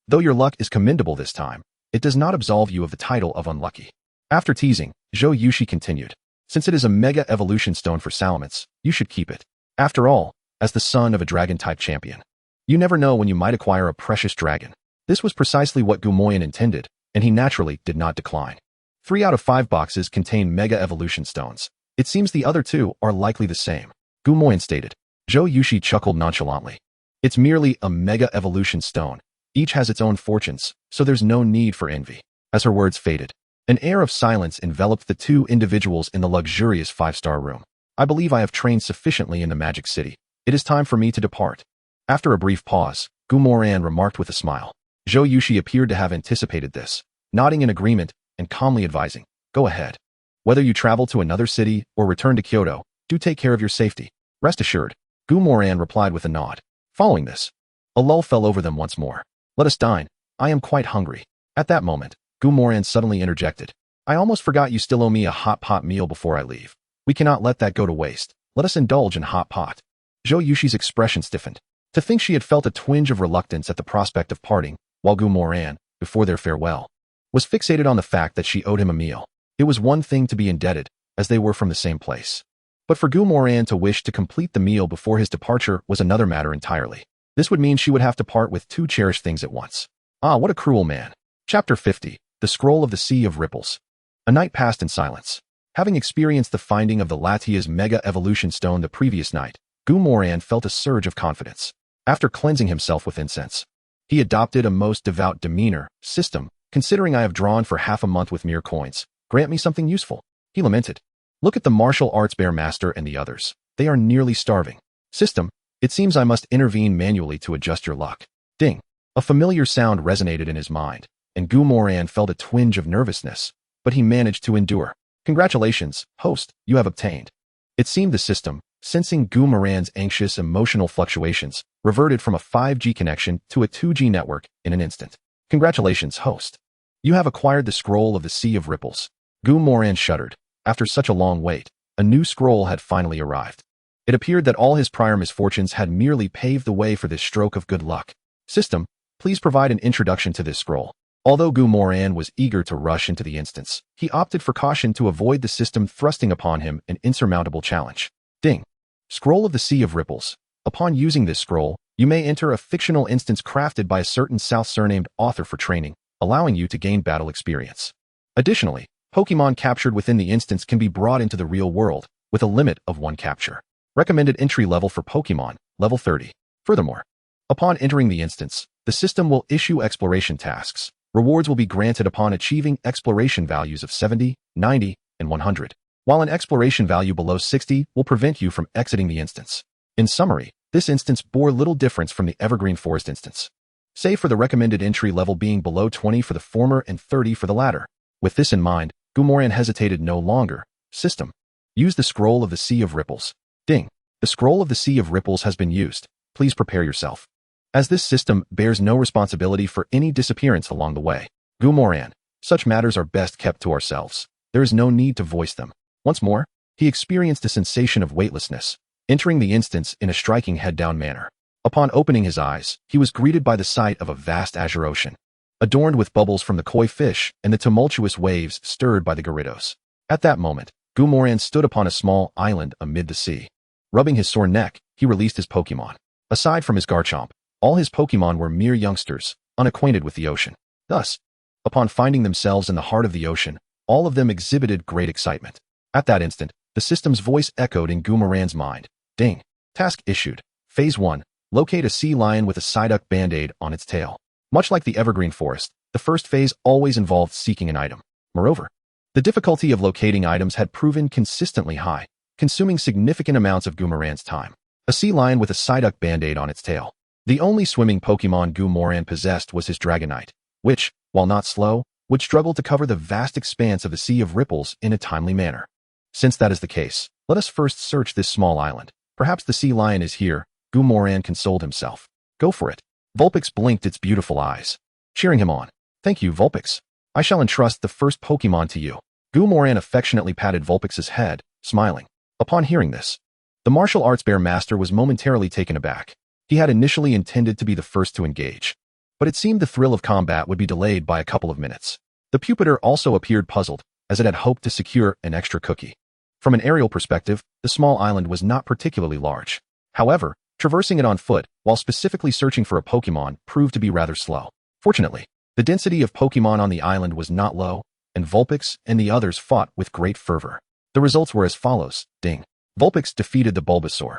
Though your luck is commendable this time, it does not absolve you of the title of unlucky. After teasing, Zhou Yushi continued, "Since it is a Mega Evolution Stone for Salamence, you should keep it. After all, as the son of a Dragon-type champion, you never know when you might acquire a precious dragon." This was precisely what Gu Moyan intended, and he naturally did not decline. 3 out of 5 boxes contain Mega Evolution Stones. It seems the other 2 are likely the same, Gu Moyan stated. Zhou Yushi chuckled nonchalantly. "It's merely a Mega Evolution Stone. Each has its own fortunes, so there's no need for envy." As her words faded, an air of silence enveloped the 2 individuals in the luxurious 5-star room. "I believe I have trained sufficiently in the Magic City. It is time for me to depart." After a brief pause, Gu Moyan remarked with a smile. Zhou Yushi appeared to have anticipated this, nodding in agreement and calmly advising, "Go ahead. Whether you travel to another city or return to Kyoto, do take care of your safety." "Rest assured," Gu Moyan replied with a nod. Following this, a lull fell over them once more. "Let us dine. I am quite hungry." At that moment, Gu Moyan suddenly interjected, "I almost forgot you still owe me a hot pot meal before I leave. We cannot let that go to waste. Let us indulge in hot pot." Zhou Yushi's expression stiffened. To think she had felt a twinge of reluctance at the prospect of parting, while Gu Moyan, before their farewell, was fixated on the fact that she owed him a meal. It was one thing to be indebted, as they were from the same place. But for Gu Moyan to wish to complete the meal before his departure was another matter entirely. This would mean she would have to part with 2 cherished things at once. Ah, what a cruel man. Chapter 50, The Scroll of the Sea of Ripples. A night passed in silence. Having experienced the finding of the Latia's Mega Evolution Stone the previous night, Gu Moyan felt a surge of confidence. After cleansing himself with incense, he adopted a most devout demeanor. "System, considering I have drawn for half a month with mere coins, grant me something useful." He lamented. "Look at the martial arts bear master and the others. They are nearly starving. System, it seems I must intervene manually to adjust your luck." Ding. A familiar sound resonated in his mind, and Gu Moyan felt a twinge of nervousness, but he managed to endure. "Congratulations, host, you have obtained." It seemed the system, sensing Gu Moyan's anxious emotional fluctuations, reverted from a 5G connection to a 2G network in an instant. "Congratulations, host. You have acquired the Scroll of the Sea of Ripples." Gu Moyan shuddered. After such a long wait, a new scroll had finally arrived. It appeared that all his prior misfortunes had merely paved the way for this stroke of good luck. "System, please provide an introduction to this scroll." Although Gu Moyan was eager to rush into the instance, he opted for caution to avoid the system thrusting upon him an insurmountable challenge. Ding. Scroll of the Sea of Ripples. Upon using this scroll, you may enter a fictional instance crafted by a certain South-surnamed author for training, allowing you to gain battle experience. Additionally, Pokemon captured within the instance can be brought into the real world, with a limit of 1 capture. Recommended entry level for Pokemon, level 30. Furthermore, upon entering the instance, the system will issue exploration tasks. Rewards will be granted upon achieving exploration values of 70, 90, and 100, while an exploration value below 60 will prevent you from exiting the instance. In summary, this instance bore little difference from the Evergreen Forest instance. save for the recommended entry level being below 20 for the former and 30 for the latter. With this in mind, Gumoran hesitated no longer. System. Use the Scroll of the Sea of Ripples. Ding. The Scroll of the Sea of Ripples has been used. Please prepare yourself. As this system bears no responsibility for any disappearance along the way. Gumoran. Such matters are best kept to ourselves. There is no need to voice them. Once more, he experienced a sensation of weightlessness, entering the instance in a striking head-down manner. Upon opening his eyes, he was greeted by the sight of a vast azure ocean, adorned with bubbles from the koi fish and the tumultuous waves stirred by the Gyarados. At that moment, Gumoran stood upon a small island amid the sea. Rubbing his sore neck, he released his Pokémon. Aside from his Garchomp, all his Pokémon were mere youngsters, unacquainted with the ocean. Thus, upon finding themselves in the heart of the ocean, all of them exhibited great excitement. At that instant, the system's voice echoed in Gumoran's mind. Ding. Task issued. Phase 1. Locate a sea lion with a Psyduck band-aid on its tail. Much like the Evergreen Forest, the first phase always involved seeking an item. Moreover, the difficulty of locating items had proven consistently high, consuming significant amounts of Gumoran's time. A sea lion with a Psyduck band-aid on its tail. The only swimming Pokémon Gumoran possessed was his Dragonite, which, while not slow, would struggle to cover the vast expanse of the Sea of Ripples in a timely manner. Since that is the case, let us first search this small island. Perhaps the sea lion is here, Gumoran consoled himself. Go for it. Vulpix blinked its beautiful eyes, cheering him on. Thank you, Vulpix. I shall entrust the first Pokémon to you. Gumoran affectionately patted Vulpix's head, smiling. Upon hearing this, the martial arts bear master was momentarily taken aback. He had initially intended to be the first to engage, but it seemed the thrill of combat would be delayed by a couple of minutes. The Pupitar also appeared puzzled, as it had hoped to secure an extra cookie. From an aerial perspective, the small island was not particularly large. However, traversing it on foot, while specifically searching for a Pokémon, proved to be rather slow. Fortunately, the density of Pokémon on the island was not low, and Vulpix and the others fought with great fervor. The results were as follows. Ding. Vulpix defeated the Bulbasaur,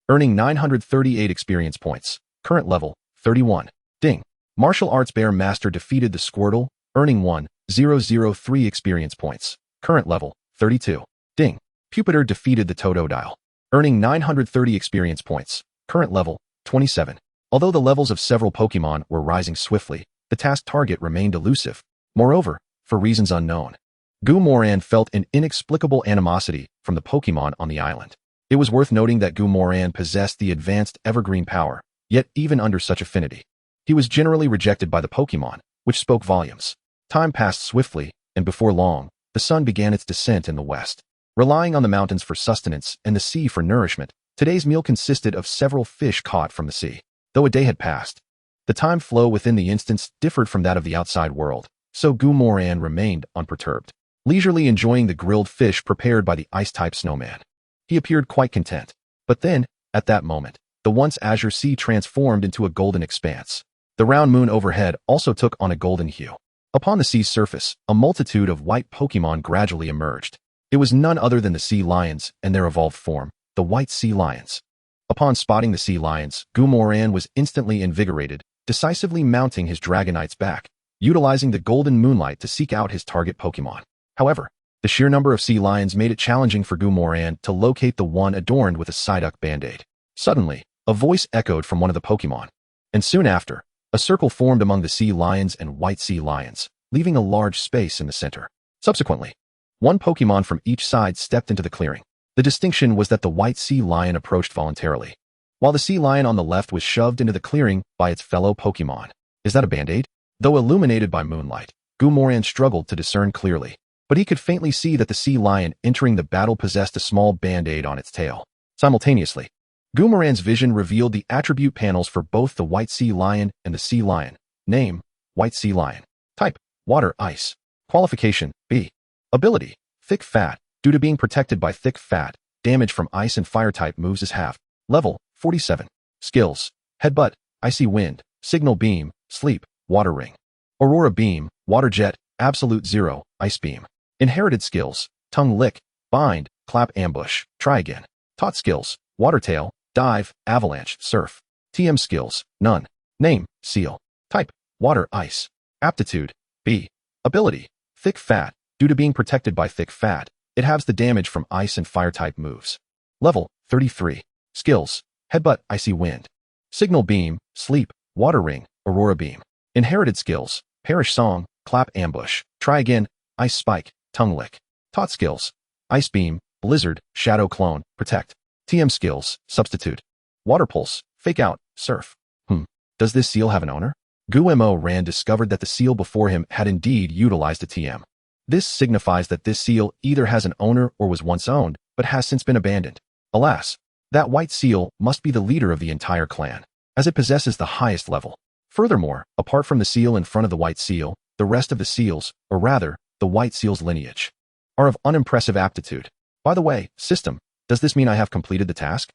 earning 938 experience points. Current level, 31. Ding. Martial Arts Bear Master defeated the Squirtle, earning 1,003 experience points. Current level, 32. Ding. Pupitar defeated the Totodile, earning 930 experience points. Current level, 27. Although the levels of several Pokémon were rising swiftly, the task target remained elusive. Moreover, for reasons unknown, Gumoran felt an inexplicable animosity from the Pokémon on the island. It was worth noting that Gumoran possessed the advanced Evergreen power, yet even under such affinity, he was generally rejected by the Pokémon, which spoke volumes. Time passed swiftly, and before long, the sun began its descent in the west. Relying on the mountains for sustenance and the sea for nourishment, today's meal consisted of several fish caught from the sea. Though a day had passed, the time flow within the instance differed from that of the outside world, so Gumoran remained unperturbed, leisurely enjoying the grilled fish prepared by the Ice-type snowman. He appeared quite content. But then, at that moment, the once azure sea transformed into a golden expanse. The round moon overhead also took on a golden hue. Upon the sea's surface, a multitude of white Pokémon gradually emerged. It was none other than the sea lions and their evolved form, the white sea lions. Upon spotting the sea lions, Gumoran was instantly invigorated, decisively mounting his Dragonite's back, utilizing the golden moonlight to seek out his target Pokémon. However, the sheer number of sea lions made it challenging for Gumoran to locate the one adorned with a Psyduck band-aid. Suddenly, a voice echoed from one of the Pokémon, and soon after, a circle formed among the sea lions and white sea lions, leaving a large space in the center. Subsequently, one Pokémon from each side stepped into the clearing. The distinction was that the white sea lion approached voluntarily, while the sea lion on the left was shoved into the clearing by its fellow Pokémon. Is that a band-aid? Though illuminated by moonlight, Gumoran struggled to discern clearly, but he could faintly see that the sea lion entering the battle possessed a small band-aid on its tail. Simultaneously, Gumoran's vision revealed the attribute panels for both the white sea lion and the sea lion. Name, White Sea Lion. Type, Water Ice. Qualification, B. Ability, Thick Fat. Due to being protected by thick fat, damage from ice and fire type moves is halved. Level, 47. Skills, Headbutt, Icy Wind, Signal Beam, Sleep, Water Ring. Aurora Beam, Water Jet, Absolute Zero, Ice Beam. Inherited skills, Tongue Lick, Bind, Clap Ambush, Try Again. Taught skills, Water Tail, Dive, Avalanche, Surf. TM skills, None. Name, Seal. Type, Water Ice. Aptitude, B. Ability, Thick Fat. Due to being protected by thick fat, it halves the damage from ice and fire type moves. Level, 33. Skills, Headbutt, Icy Wind. Signal Beam, Sleep, Water Ring, Aurora Beam. Inherited skills, Perish Song, Clap Ambush, Try Again, Ice Spike, Tongue Lick. Taught skills, Ice Beam, Blizzard, Shadow Clone, Protect. TM skills, Substitute. Water Pulse, Fake Out, Surf. Does this seal have an owner? Guillermo Ran discovered that the seal before him had indeed utilized a TM. This signifies that this seal either has an owner or was once owned, but has since been abandoned. Alas, that white seal must be the leader of the entire clan, as it possesses the highest level. Furthermore, apart from the seal in front of the white seal, the rest of the seals, or rather, the white seal's lineage, are of unimpressive aptitude. By the way, system, does this mean I have completed the task?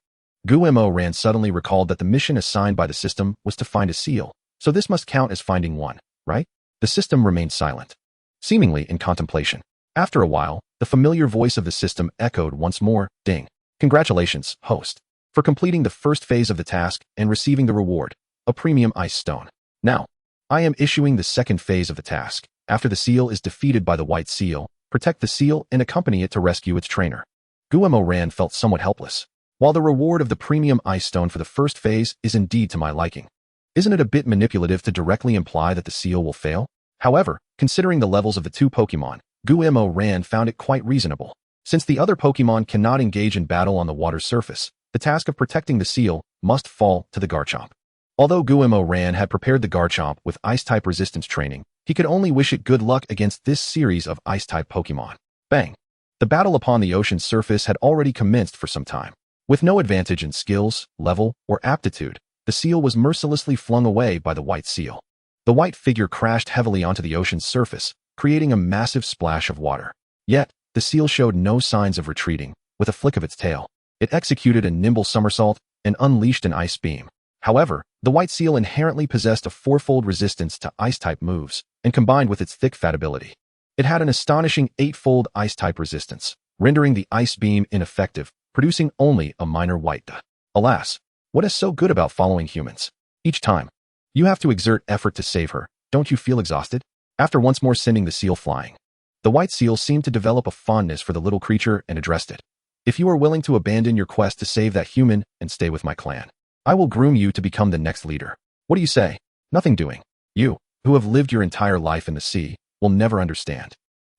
Guillermo Ran suddenly recalled that the mission assigned by the system was to find a seal, so this must count as finding one, right? The system remained silent, seemingly in contemplation. After a while, the familiar voice of the system echoed once more, ding. Congratulations, host, for completing the first phase of the task and receiving the reward, a premium ice stone. Now, I am issuing the second phase of the task. After the seal is defeated by the white seal, protect the seal and accompany it to rescue its trainer. Guillermo Ran felt somewhat helpless. While the reward of the premium ice stone for the first phase is indeed to my liking, isn't it a bit manipulative to directly imply that the seal will fail? However, considering the levels of the two Pokemon, Guillermo Ran found it quite reasonable. Since the other Pokemon cannot engage in battle on the water's surface, the task of protecting the seal must fall to the Garchomp. Although Guillermo Ran had prepared the Garchomp with Ice-type resistance training, he could only wish it good luck against this series of Ice-type Pokemon. Bang! The battle upon the ocean's surface had already commenced for some time. With no advantage in skills, level, or aptitude, the seal was mercilessly flung away by the white seal. The white figure crashed heavily onto the ocean's surface, creating a massive splash of water. Yet, the seal showed no signs of retreating. With a flick of its tail, it executed a nimble somersault and unleashed an ice beam. However, the white seal inherently possessed a fourfold resistance to ice-type moves, and combined with its thick fat ability, it had an astonishing eightfold ice-type resistance, rendering the ice beam ineffective, producing only a minor white dot. Alas, what is so good about following humans? Each time, you have to exert effort to save her. Don't you feel exhausted? After once more sending the seal flying, the white seal seemed to develop a fondness for the little creature and addressed it. If you are willing to abandon your quest to save that human and stay with my clan, I will groom you to become the next leader. What do you say? Nothing doing. You, who have lived your entire life in the sea, will never understand.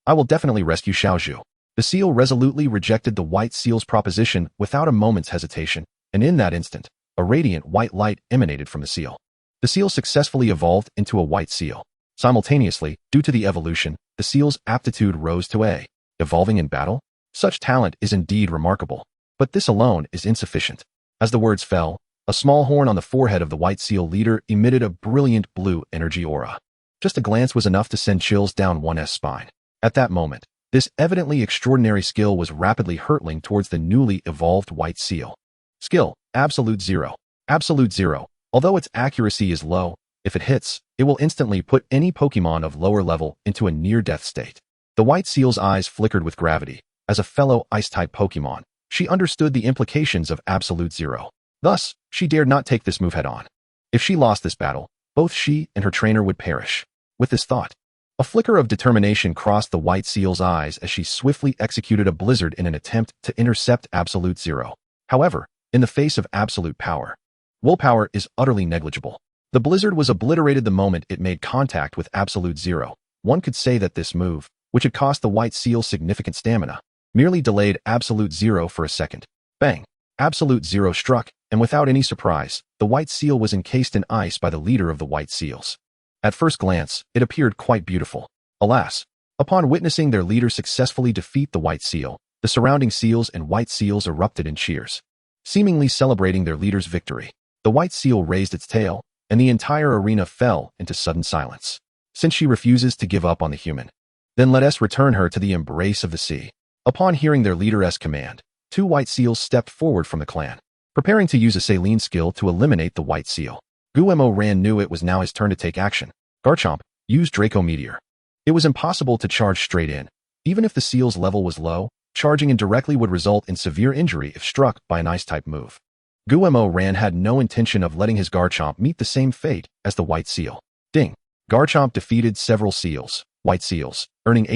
I will definitely rescue Xiaozhu. The seal resolutely rejected the white seal's proposition without a moment's hesitation, and in that instant, a radiant white light emanated from the seal. The seal successfully evolved into a white seal. Simultaneously, due to the evolution, the seal's aptitude rose to A. Evolving in battle? Such talent is indeed remarkable. But this alone is insufficient. As the words fell, a small horn on the forehead of the white seal leader emitted a brilliant blue energy aura. Just a glance was enough to send chills down one's spine. At that moment, this evidently extraordinary skill was rapidly hurtling towards the newly evolved white seal. Skill, Absolute Zero. Absolute Zero. Although its accuracy is low, if it hits, it will instantly put any Pokemon of lower level into a near-death state. The white seal's eyes flickered with gravity. As a fellow Ice-type Pokemon, she understood the implications of Absolute Zero. Thus, she dared not take this move head-on. If she lost this battle, both she and her trainer would perish. With this thought, a flicker of determination crossed the white seal's eyes as she swiftly executed a blizzard in an attempt to intercept Absolute Zero. However, in the face of absolute power, willpower is utterly negligible. The blizzard was obliterated the moment it made contact with Absolute Zero. One could say that this move, which had cost the white seal significant stamina, merely delayed Absolute Zero for a second. Bang! Absolute Zero struck, and without any surprise, the white seal was encased in ice by the leader of the white seals. At first glance, it appeared quite beautiful. Alas, upon witnessing their leader successfully defeat the white seal, the surrounding seals and white seals erupted in cheers, seemingly celebrating their leader's victory. The white seal raised its tail, and the entire arena fell into sudden silence. Since she refuses to give up on the human, then let us return her to the embrace of the sea. Upon hearing their leader's command, two white seals stepped forward from the clan, preparing to use a saline skill to eliminate the white seal. Guillermo Ran knew it was now his turn to take action. Garchomp, use Draco Meteor. It was impossible to charge straight in. Even if the seal's level was low, charging in directly would result in severe injury if struck by an ice-type move. Guillermo Ran had no intention of letting his Garchomp meet the same fate as the white seal. Ding! Garchomp defeated several seals, white seals, earning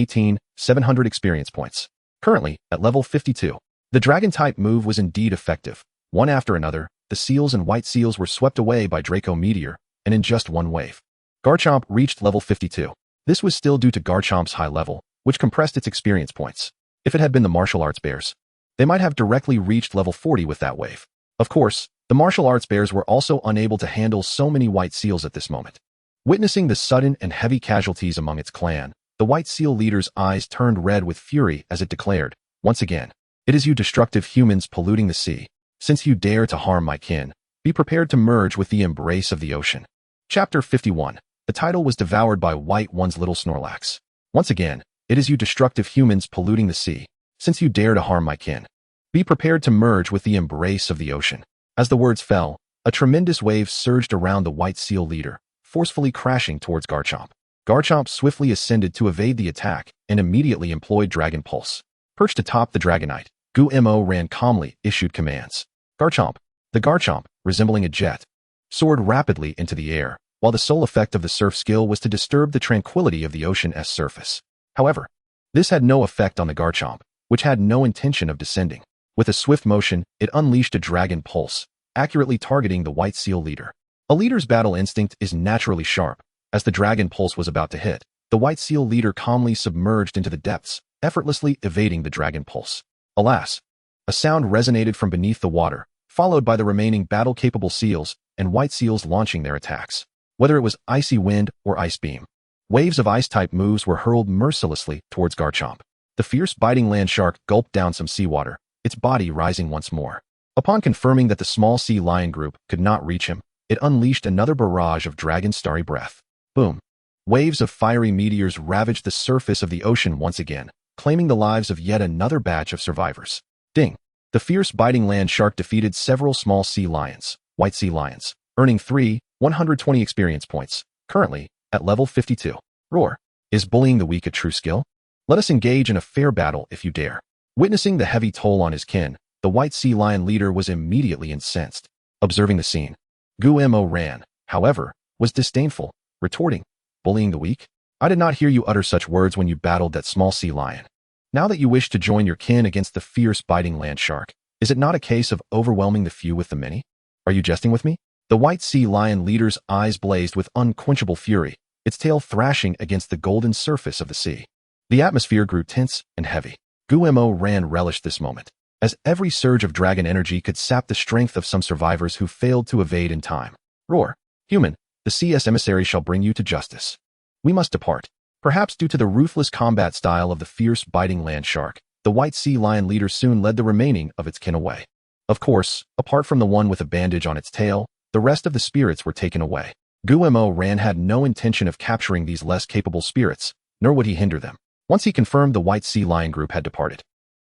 700 experience points. Currently, at level 52. The Dragon-type move was indeed effective. One after another, the seals and white seals were swept away by Draco Meteor, and in just one wave. Garchomp reached level 52. This was still due to Garchomp's high level, which compressed its experience points. If it had been the martial arts bears, they might have directly reached level 40 with that wave. Of course, the martial arts bears were also unable to handle so many white seals at this moment. Witnessing the sudden and heavy casualties among its clan, the white seal leader's eyes turned red with fury as it declared, once again, "It is you destructive humans polluting the sea. Since you dare to harm my kin, be prepared to merge with the embrace of the ocean." Chapter 51. The title was devoured by White One's little Snorlax. Once again, "It is you destructive humans polluting the sea. Since you dare to harm my kin, be prepared to merge with the embrace of the ocean." As the words fell, a tremendous wave surged around the white seal leader, forcefully crashing towards Garchomp. Garchomp swiftly ascended to evade the attack and immediately employed Dragon Pulse. Perched atop the Dragonite, Gu-Mo ran calmly, issued commands. Garchomp. The Garchomp, resembling a jet, soared rapidly into the air, while the sole effect of the surf skill was to disturb the tranquility of the ocean's surface. However, this had no effect on the Garchomp, which had no intention of descending. With a swift motion, it unleashed a Dragon Pulse, accurately targeting the white seal leader. A leader's battle instinct is naturally sharp. As the Dragon Pulse was about to hit, the white seal leader calmly submerged into the depths, effortlessly evading the Dragon Pulse. Alas, a sound resonated from beneath the water, followed by the remaining battle-capable seals and white seals launching their attacks. Whether it was Icy Wind or Ice Beam, waves of Ice-type moves were hurled mercilessly towards Garchomp. The fierce biting land shark gulped down some seawater, its body rising once more. Upon confirming that the small sea lion group could not reach him, it unleashed another barrage of Dragon Starry Breath. Boom! Waves of fiery meteors ravaged the surface of the ocean once again, claiming the lives of yet another batch of survivors. Ding! The fierce biting land shark defeated several small sea lions, white sea lions, earning 120 experience points, currently at level 52. Roar! Is bullying the weak a true skill? Let us engage in a fair battle if you dare. Witnessing the heavy toll on his kin, the white sea lion leader was immediately incensed. Observing the scene, Gu-Mo ran, however, was disdainful, retorting, "Bullying the weak? I did not hear you utter such words when you battled that small sea lion. Now that you wish to join your kin against the fierce biting land shark, is it not a case of overwhelming the few with the many? Are you jesting with me?" The white sea lion leader's eyes blazed with unquenchable fury, its tail thrashing against the golden surface of the sea. The atmosphere grew tense and heavy. Gu-Mo ran relished this moment, as every surge of dragon energy could sap the strength of some survivors who failed to evade in time. Roar! Human, the CS emissary shall bring you to justice. We must depart. Perhaps due to the ruthless combat style of the fierce biting land shark, the white sea lion leader soon led the remaining of its kin away. Of course, apart from the one with a bandage on its tail, the rest of the spirits were taken away. Gu-Mo ran had no intention of capturing these less capable spirits, nor would he hinder them. Once he confirmed the white sea lion group had departed,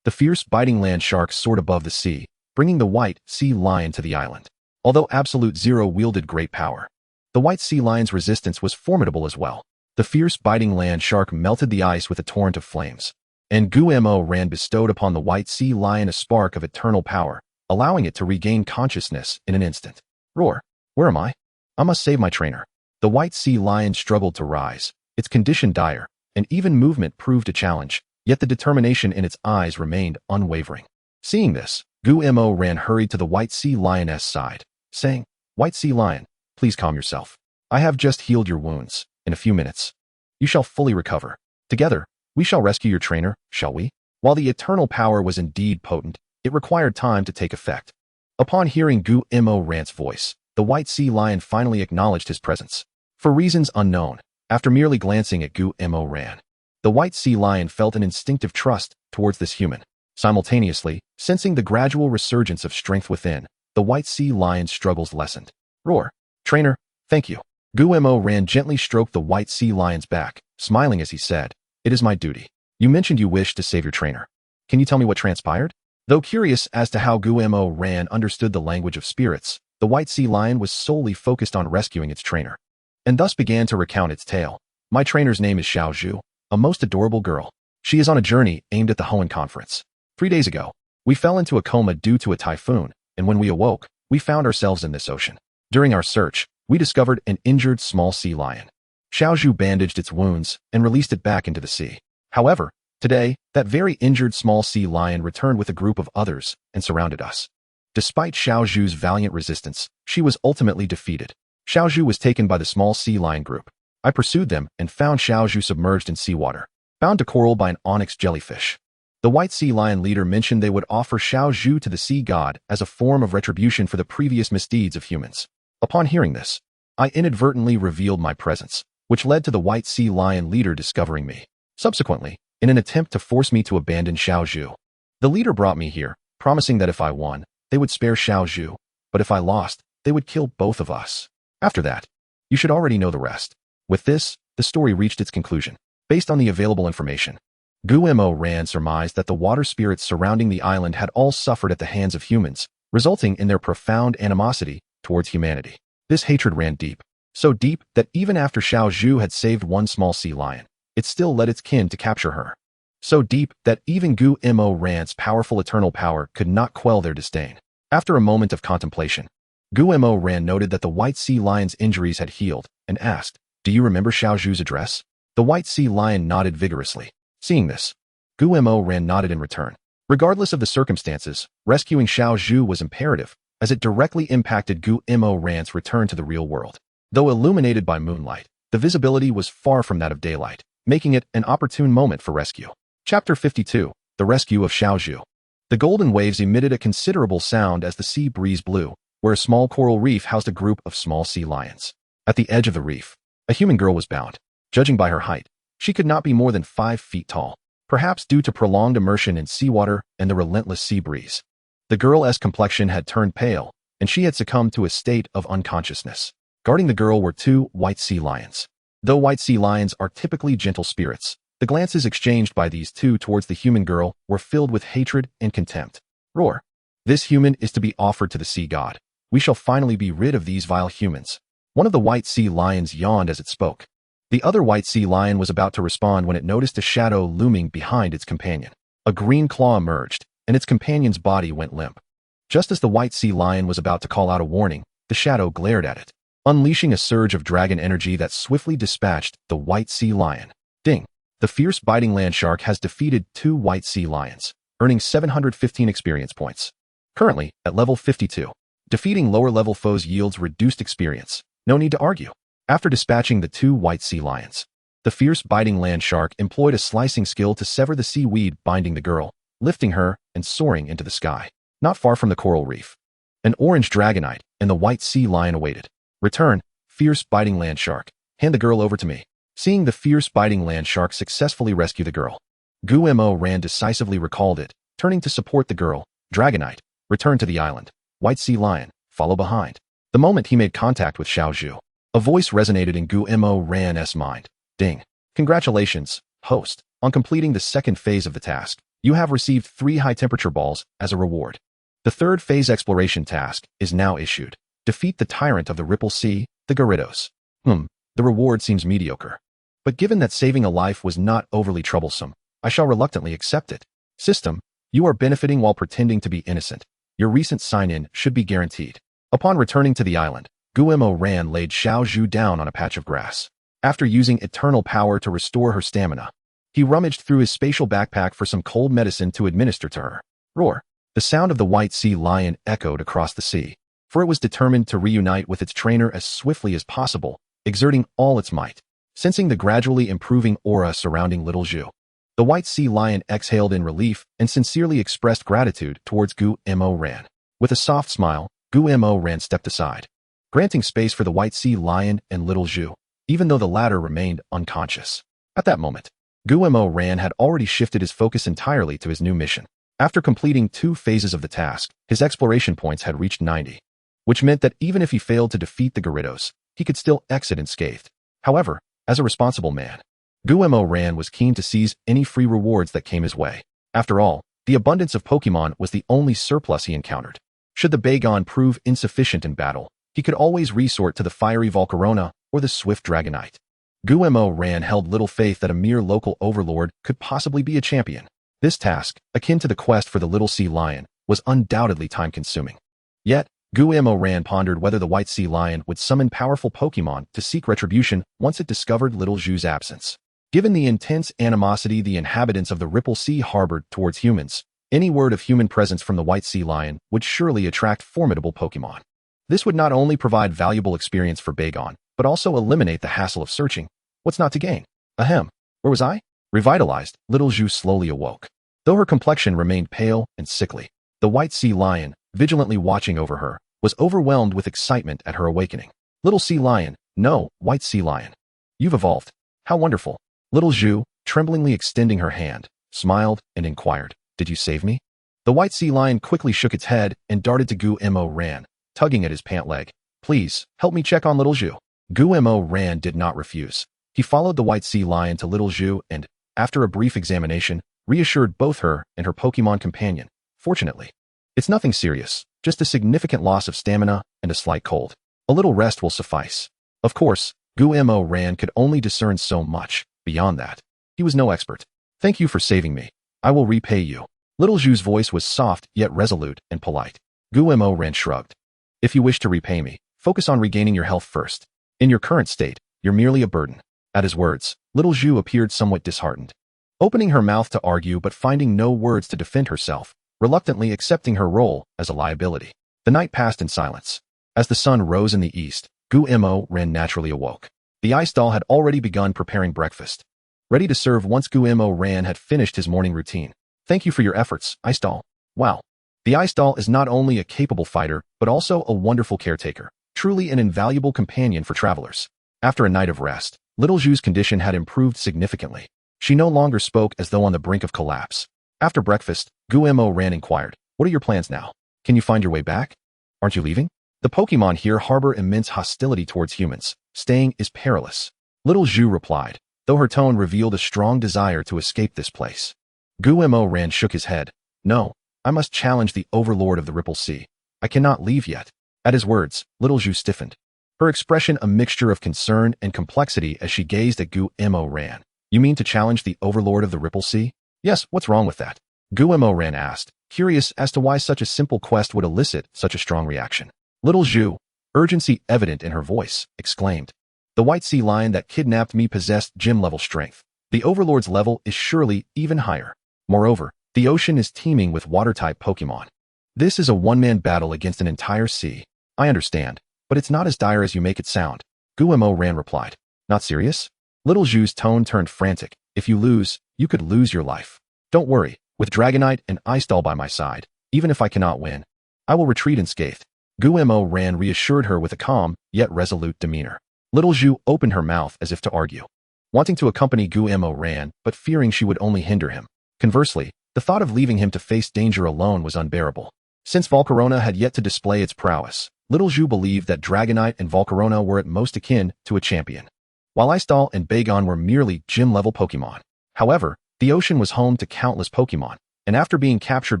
the fierce biting land shark soared above the sea, bringing the white sea lion to the island. Although Absolute Zero wielded great power, the white sea lion's resistance was formidable as well. The fierce biting land shark melted the ice with a torrent of flames, and Gu-Mo ran bestowed upon the white sea lion a spark of eternal power, allowing it to regain consciousness in an instant. Roar! Where am I? I must save my trainer. The white sea lion struggled to rise, its condition dire, and even movement proved a challenge, yet the determination in its eyes remained unwavering. Seeing this, Gu-Mo ran hurried to the white sea lioness side, saying, "White sea lion, please calm yourself. I have just healed your wounds. In a few minutes, you shall fully recover. Together, we shall rescue your trainer, shall we?" While the eternal power was indeed potent, it required time to take effect. Upon hearing Gu-Mo Rant's voice, the white sea lion finally acknowledged his presence. For reasons unknown, after merely glancing at Gu-Mo Ran, the white sea lion felt an instinctive trust towards this human. Simultaneously, sensing the gradual resurgence of strength within, the white sea lion's struggles lessened. Roar! Trainer, thank you. Gu-Mo Ran gently stroked the white sea lion's back, smiling as he said, "It is my duty. You mentioned you wished to save your trainer. Can you tell me what transpired?" Though curious as to how Gu-Mo Ran understood the language of spirits, the white sea lion was solely focused on rescuing its trainer, and thus began to recount its tale. "My trainer's name is Xiao Zhu, a most adorable girl. She is on a journey aimed at the Hoenn Conference. 3 days ago, we fell into a coma due to a typhoon, and when we awoke, we found ourselves in this ocean. During our search, we discovered an injured small sea lion. Xiao Zhu bandaged its wounds and released it back into the sea. However, today, that very injured small sea lion returned with a group of others and surrounded us. Despite Xiao Zhu's valiant resistance, she was ultimately defeated. Xiaozhu was taken by the small sea lion group. I pursued them and found Xiaozhu submerged in seawater, bound to coral by an onyx jellyfish. The white sea lion leader mentioned they would offer Xiaozhu to the sea god as a form of retribution for the previous misdeeds of humans. Upon hearing this, I inadvertently revealed my presence, which led to the white sea lion leader discovering me. Subsequently, in an attempt to force me to abandon Xiaozhu, the leader brought me here, promising that if I won, they would spare Xiaozhu, but if I lost, they would kill both of us. After that, you should already know the rest. With this, the story reached its conclusion. Based on the available information, Guo Ran surmised that the water spirits surrounding the island had all suffered at the hands of humans, resulting in their profound animosity towards humanity. This hatred ran deep, so deep that even after Xiaozhu had saved one small sea lion, it still led its kin to capture her. So deep that even Guo Ran's powerful eternal power could not quell their disdain. After a moment of contemplation, Guo Ran noted that the white sea lion's injuries had healed and asked, "Do you remember Xiaozhu's address?" The white sea lion nodded vigorously. Seeing this, Guo Ran nodded in return. Regardless of the circumstances, rescuing Xiaozhu was imperative, as it directly impacted Guo Ran's return to the real world. Though illuminated by moonlight, the visibility was far from that of daylight, making it an opportune moment for rescue. Chapter 52, The Rescue of Xiaozhu. The golden waves emitted a considerable sound as the sea breeze blew, where a small coral reef housed a group of small sea lions. At the edge of the reef, a human girl was bound. Judging by her height, she could not be more than 5 feet tall, perhaps due to prolonged immersion in seawater and the relentless sea breeze. The girl's complexion had turned pale, and she had succumbed to a state of unconsciousness. Guarding the girl were 2 white sea lions. Though white sea lions are typically gentle spirits, the glances exchanged by these 2 towards the human girl were filled with hatred and contempt. Roar! This human is to be offered to the sea god. We shall finally be rid of these vile humans. One of the white sea lions yawned as it spoke. The other white sea lion was about to respond when it noticed a shadow looming behind its companion. A green claw emerged, and its companion's body went limp. Just as the white sea lion was about to call out a warning, the shadow glared at it, unleashing a surge of dragon energy that swiftly dispatched the white sea lion. Ding! The fierce biting land shark has defeated 2 white sea lions, earning 715 experience points. Currently, at level 52, defeating lower-level foes yields reduced experience. No need to argue. After dispatching the 2 white sea lions, the fierce biting land shark employed a slicing skill to sever the seaweed binding the girl, lifting her and soaring into the sky. Not far from the coral reef, an orange dragonite and the white sea lion awaited. Return, fierce biting land shark. Hand the girl over to me. Seeing the fierce biting land shark successfully rescue the girl, Guo Ran decisively recalled it, turning to support the girl. Dragonite, return to the island. White sea lion, follow behind. The moment he made contact with Xiaozhu, a voice resonated in Guo Ran's mind. Ding. Congratulations, host. On completing the second phase of the task, you have received 3 high-temperature balls as a reward. The third phase exploration task is now issued. Defeat the tyrant of the Ripple Sea, the Gyarados. The reward seems mediocre. But given that saving a life was not overly troublesome, I shall reluctantly accept it. System, you are benefiting while pretending to be innocent. Your recent sign-in should be guaranteed. Upon returning to the island, Guo Ran laid Xiaozhu down on a patch of grass. After using eternal power to restore her stamina, he rummaged through his spatial backpack for some cold medicine to administer to her. Roar! The sound of the white sea lion echoed across the sea, for it was determined to reunite with its trainer as swiftly as possible, exerting all its might. Sensing the gradually improving aura surrounding little Zhu, the white sea lion exhaled in relief and sincerely expressed gratitude towards Guo Ran. With a soft smile, Guo Ran stepped aside, granting space for the white sea lion and little Zhu, even though the latter remained unconscious. At that moment, Guo Ran had already shifted his focus entirely to his new mission. After completing 2 phases of the task, his exploration points had reached 90, which meant that even if he failed to defeat the Gyarados, he could still exit unscathed. However, as a responsible man, Guo Ran was keen to seize any free rewards that came his way. After all, the abundance of Pokémon was the only surplus he encountered. Should the Bagon prove insufficient in battle, he could always resort to the fiery Volcarona or the swift Dragonite. Guo Ran held little faith that a mere local overlord could possibly be a champion. This task, akin to the quest for the little sea lion, was undoubtedly time-consuming. Yet, Guo Ran pondered whether the white sea lion would summon powerful Pokémon to seek retribution once it discovered little Zhu's absence. Given the intense animosity the inhabitants of the Ripple Sea harbored towards humans, any word of human presence from the white sea lion would surely attract formidable Pokémon. This would not only provide valuable experience for Bagon, but also eliminate the hassle of searching. What's not to gain? Ahem. Where was I? Revitalized, little Zhu slowly awoke. Though her complexion remained pale and sickly, the white sea lion, vigilantly watching over her, was overwhelmed with excitement at her awakening. Little sea lion, no, white sea lion. You've evolved. How wonderful. Little Zhu, tremblingly extending her hand, smiled and inquired, did you save me? The white sea lion quickly shook its head and darted to Gu-Mo Ran, tugging at his pant leg. Please, help me check on Little Zhu. Gu-Mo Ran did not refuse. He followed the white sea lion to Little Zhu and, after a brief examination, reassured both her and her Pokemon companion. Fortunately, it's nothing serious, just a significant loss of stamina and a slight cold. A little rest will suffice. Of course, Gu-Mo Ran could only discern so much. Beyond that, he was no expert. Thank you for saving me. I will repay you. Little Zhu's voice was soft yet resolute and polite. Gu-Mo Ran shrugged. If you wish to repay me, focus on regaining your health first. In your current state, you're merely a burden. At his words, Little Zhu appeared somewhat disheartened. Opening her mouth to argue but finding no words to defend herself, reluctantly accepting her role as a liability. The night passed in silence. As the sun rose in the east, Gu-Mo Ran naturally awoke. The ice doll had already begun preparing breakfast, ready to serve once Gu-Mo Ran had finished his morning routine. Thank you for your efforts, Ice Doll. Wow. The Ice Doll is not only a capable fighter, but also a wonderful caretaker, truly an invaluable companion for travelers. After a night of rest, Little Zhu's condition had improved significantly. She no longer spoke as though on the brink of collapse. After breakfast, Gu-Mo Ran inquired, what are your plans now? Can you find your way back? Aren't you leaving? The Pokemon here harbor immense hostility towards humans. Staying is perilous. Little Zhu replied, though her tone revealed a strong desire to escape this place. Gu-Mo Ran shook his head. No, I must challenge the overlord of the Ripple Sea. I cannot leave yet. At his words, Little Zhu stiffened. Her expression a mixture of concern and complexity as she gazed at Gu-Mo Ran. You mean to challenge the overlord of the Ripple Sea? Yes, what's wrong with that? Gu-Mo Ran asked, curious as to why such a simple quest would elicit such a strong reaction. Little Zhu, urgency evident in her voice, exclaimed. The white sea lion that kidnapped me possessed gym-level strength. The overlord's level is surely even higher. Moreover, the ocean is teeming with water-type Pokemon. This is a one-man battle against an entire sea. I understand, but it's not as dire as you make it sound. Gu-Mo Ran replied. Not serious? Little Zhu's tone turned frantic. If you lose, you could lose your life. Don't worry, with Dragonite and Ice Doll by my side, even if I cannot win, I will retreat unscathed. Gu-Mo Ran reassured her with a calm, yet resolute demeanor. Little Zhu opened her mouth as if to argue, wanting to accompany Gu-Mo Ran, but fearing she would only hinder him. Conversely, the thought of leaving him to face danger alone was unbearable. Since Volcarona had yet to display its prowess, Little Zhu believed that Dragonite and Volcarona were at most akin to a champion, while Ice Doll and Bagon were merely gym-level Pokemon. However, the ocean was home to countless Pokemon, and after being captured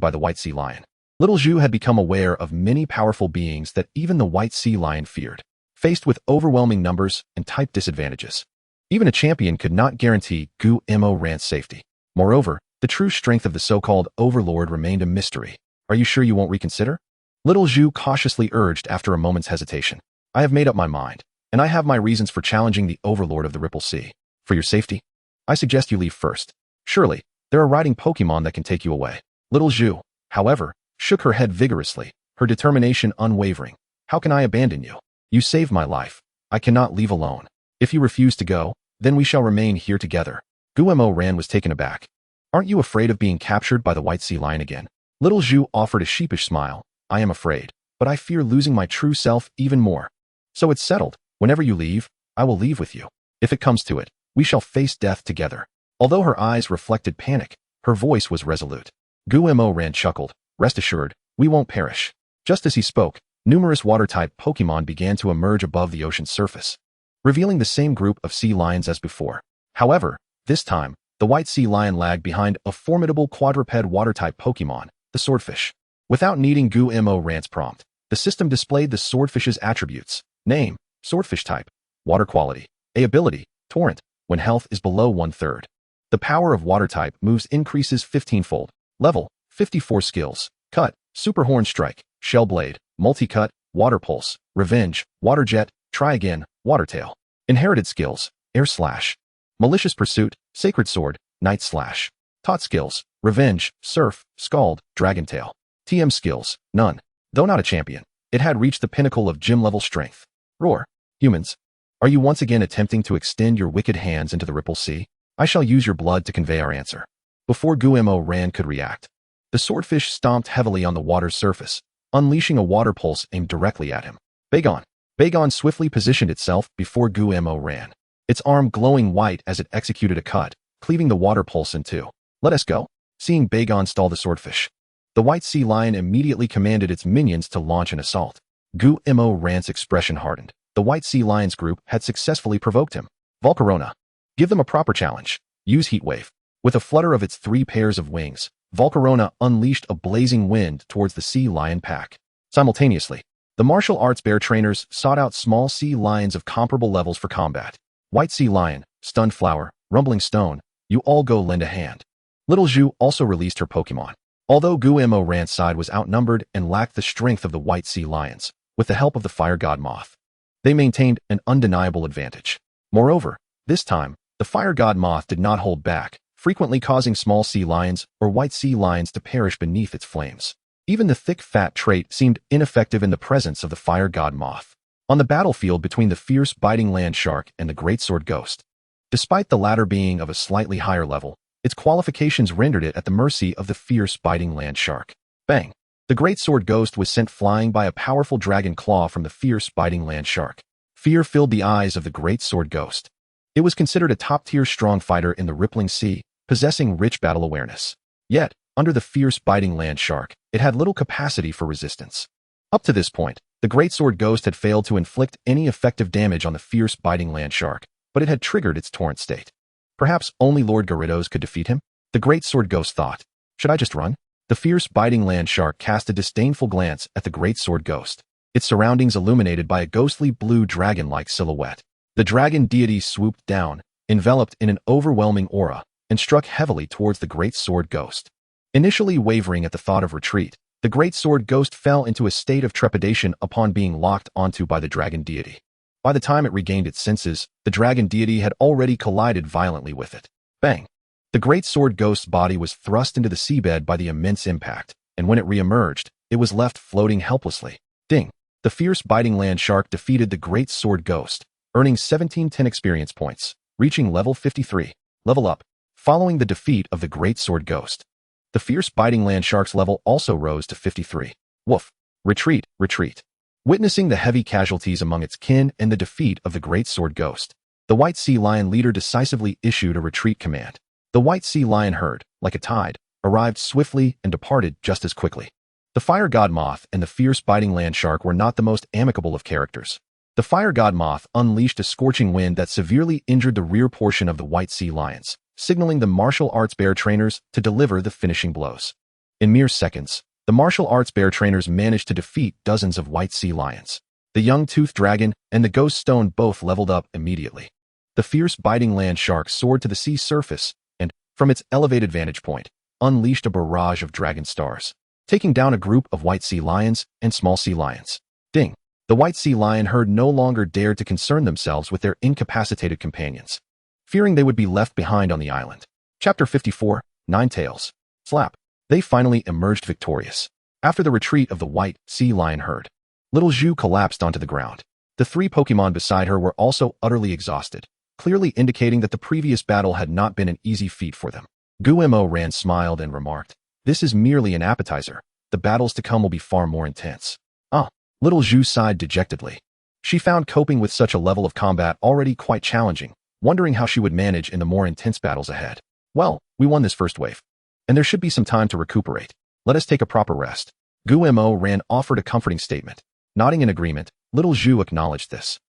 by the White Sea Lion, Little Zhu had become aware of many powerful beings that even the White Sea Lion feared. Faced with overwhelming numbers and type disadvantages, even a champion could not guarantee Gu-Mo Ran's safety. Moreover, the true strength of the so-called overlord remained a mystery. Are you sure you won't reconsider? Little Zhu cautiously urged after a moment's hesitation. I have made up my mind, and I have my reasons for challenging the overlord of the Ripple Sea. For your safety, I suggest you leave first. Surely, there are riding Pokemon that can take you away. Little Zhu, however, shook her head vigorously, her determination unwavering. How can I abandon you? You saved my life. I cannot leave alone. If you refuse to go, then we shall remain here together. Gu-Mo Ran was taken aback. Aren't you afraid of being captured by the White Sea Lion again? Little Zhu offered a sheepish smile. I am afraid, but I fear losing my true self even more. So it's settled. Whenever you leave, I will leave with you. If it comes to it, we shall face death together. Although her eyes reflected panic, her voice was resolute. Gu-Mo Ran chuckled. Rest assured, we won't perish. Just as he spoke, numerous water-type Pokemon began to emerge above the ocean's surface, revealing the same group of sea lions as before. However, this time, the White Sea Lion lagged behind a formidable quadruped water-type Pokemon, the Swordfish. Without needing Gu-Mo Ran's prompt, the system displayed the Swordfish's attributes. Name, Swordfish type. Water quality. A ability, Torrent, when health is below 1/3. The power of water type moves increases 15-fold. Level, 54 skills. Cut, Super Horn Strike, Shell Blade, Multi-Cut, Water Pulse, Revenge, Water Jet, Try Again, Water Tail. Inherited skills, Air Slash. Malicious Pursuit, Sacred Sword, Night Slash. Taught skills, Revenge, Surf, Scald, Dragon Tail. TM skills, none. Though not a champion, It had reached the pinnacle of gym-level strength. Roar. Humans, are you once again attempting to extend your wicked hands into the Ripple Sea? I shall use your blood to convey our answer. Before Guemo Ran could react, the swordfish stomped heavily on the water's surface, unleashing a water pulse aimed directly at him. Bagon. Bagon swiftly positioned itself before Guemo Ran, its arm glowing white as it executed a cut, cleaving the water pulse in two. Let us go. Seeing Bagon stall the swordfish, the white sea lion immediately commanded its minions to launch an assault. Guemo Ran's expression hardened. The white sea lion's group had successfully provoked him. Volcarona. Give them a proper challenge. Use Heat Wave. With a flutter of its 3 pairs of wings, Volcarona unleashed a blazing wind towards the sea lion pack. Simultaneously, the martial arts bear trainers sought out small sea lions of comparable levels for combat. White sea lion, stunned flower, rumbling stone, you all go lend a hand. Little Zhu also released her Pokemon. Although Guemo Ran's side was outnumbered and lacked the strength of the white sea lions, with the help of the fire god moth, they maintained an undeniable advantage. Moreover, this time, the fire god moth did not hold back, frequently causing small sea lions or white sea lions to perish beneath its flames. Even the thick fat trait seemed ineffective in the presence of the fire god moth. On the battlefield between the fierce biting land shark and the great sword ghost, despite the latter being of a slightly higher level, its qualifications rendered it at the mercy of the fierce biting land shark. Bang! The great sword ghost was sent flying by a powerful dragon claw from the fierce biting land shark. Fear filled the eyes of the great sword ghost. It was considered a top-tier strong fighter in the rippling sea, possessing rich battle awareness. Yet, under the fierce biting land shark, it had little capacity for resistance. Up to this point, the great sword ghost had failed to inflict any effective damage on the fierce biting land shark, but it had triggered its torrent state. Perhaps only Lord Gyarados could defeat him? The great sword ghost thought. Should I just run? The fierce biting land shark cast a disdainful glance at the great sword ghost, its surroundings illuminated by a ghostly blue dragon-like silhouette. The dragon deity swooped down, enveloped in an overwhelming aura, and struck heavily towards the great sword ghost. Initially wavering at the thought of retreat, the great sword ghost fell into a state of trepidation upon being locked onto by the dragon deity. By the time it regained its senses, the dragon deity had already collided violently with it. Bang! The great sword ghost's body was thrust into the seabed by the immense impact, and when it re-emerged, it was left floating helplessly. Ding! The fierce biting land shark defeated the great sword ghost, earning 1710 experience points, reaching level 53. Level up. Following the defeat of the great sword ghost, the fierce biting land shark's level also rose to 53. Woof! Retreat, retreat. Witnessing the heavy casualties among its kin and the defeat of the great sword ghost, the white sea lion leader decisively issued a retreat command. The white sea lion herd, like a tide, arrived swiftly and departed just as quickly. The fire god moth and the fierce biting land shark were not the most amicable of characters. The fire god moth unleashed a scorching wind that severely injured the rear portion of the white sea lions, signaling the martial arts bear trainers to deliver the finishing blows. In mere seconds, the martial arts bear trainers managed to defeat dozens of white sea lions. The young toothed dragon and the ghost stone both leveled up immediately. The fierce biting land shark soared to the sea surface and, from its elevated vantage point, unleashed a barrage of dragon stars, taking down a group of white sea lions and small sea lions. Ding! The white sea lion herd no longer dared to concern themselves with their incapacitated companions, fearing they would be left behind on the island. Chapter 54, Ninetales. Slap. They finally emerged victorious. After the retreat of the white sea lion herd, little Zhu collapsed onto the ground. The 3 Pokemon beside her were also utterly exhausted, clearly indicating that the previous battle had not been an easy feat for them. Guemo Ran smiled and remarked, "This is merely an appetizer. The battles to come will be far more intense." Ah, little Zhu sighed dejectedly. She found coping with such a level of combat already quite challenging, wondering how she would manage in the more intense battles ahead. Well, we won this first wave, and there should be some time to recuperate. Let us take a proper rest. Guemo Ran offered a comforting statement. Nodding in agreement, little Zhu acknowledged this.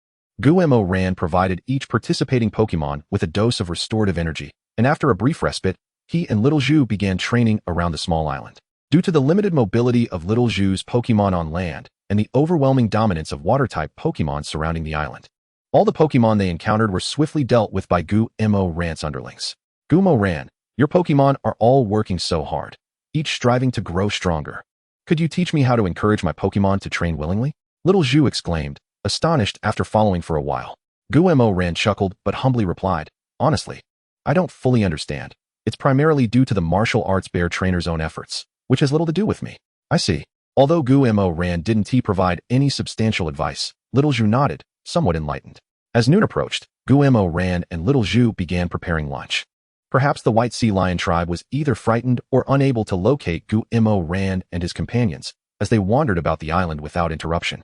Guemo Ran provided each participating Pokemon with a dose of restorative energy, and after a brief respite, he and little Zhu began training around the small island. Due to the limited mobility of little Zhu's Pokemon on land and the overwhelming dominance of water-type Pokemon surrounding the island, all the Pokemon they encountered were swiftly dealt with by Guemo Ran's underlings. Guemo Ran, your Pokemon are all working so hard, each striving to grow stronger. Could you teach me how to encourage my Pokemon to train willingly? Little Zhu exclaimed, astonished after following for a while. Guemo Ran chuckled but humbly replied, "Honestly, I don't fully understand. It's primarily due to the martial arts bear trainer's own efforts, which has little to do with me." "I see. Although Guillermo Ran didn't provide any substantial advice, Little Zhu nodded, somewhat enlightened. As noon approached, Guillermo Ran and Little Zhu began preparing lunch. Perhaps the White Sea Lion tribe was either frightened or unable to locate Guillermo Ran and his companions as they wandered about the island without interruption.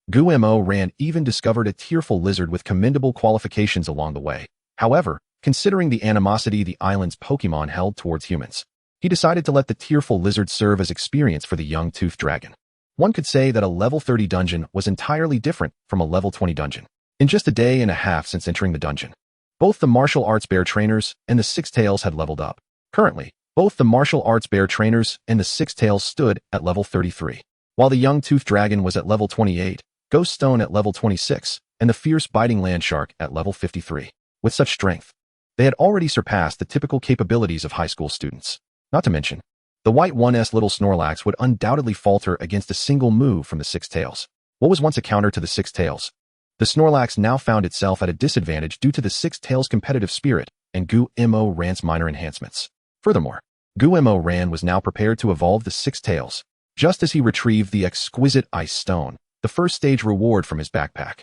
Guillermo Ran even discovered a tearful lizard with commendable qualifications along the way. However, considering the animosity the island's Pokémon held towards humans, he decided to let the tearful lizard serve as experience for the young toothed dragon. One could say that a level 30 dungeon was entirely different from a level 20 dungeon. In just a day and a half since entering the dungeon, both the martial arts bear trainers and the Six Tails had leveled up. Currently, both the martial arts bear trainers and the Six Tails stood at level 33, while the young toothed dragon was at level 28, Ghost Stone at level 26, and the fierce biting land shark at level 53. With such strength, they had already surpassed the typical capabilities of high school students. Not to mention, the White 1's little Snorlax would undoubtedly falter against a single move from the Six Tails. What was once a counter to the Six Tails, the Snorlax now found itself at a disadvantage due to the Six Tails' competitive spirit and Guillermo Ran's minor enhancements. Furthermore, Guillermo Ran was now prepared to evolve the Six Tails, just as he retrieved the exquisite Ice Stone, the first stage reward from his backpack.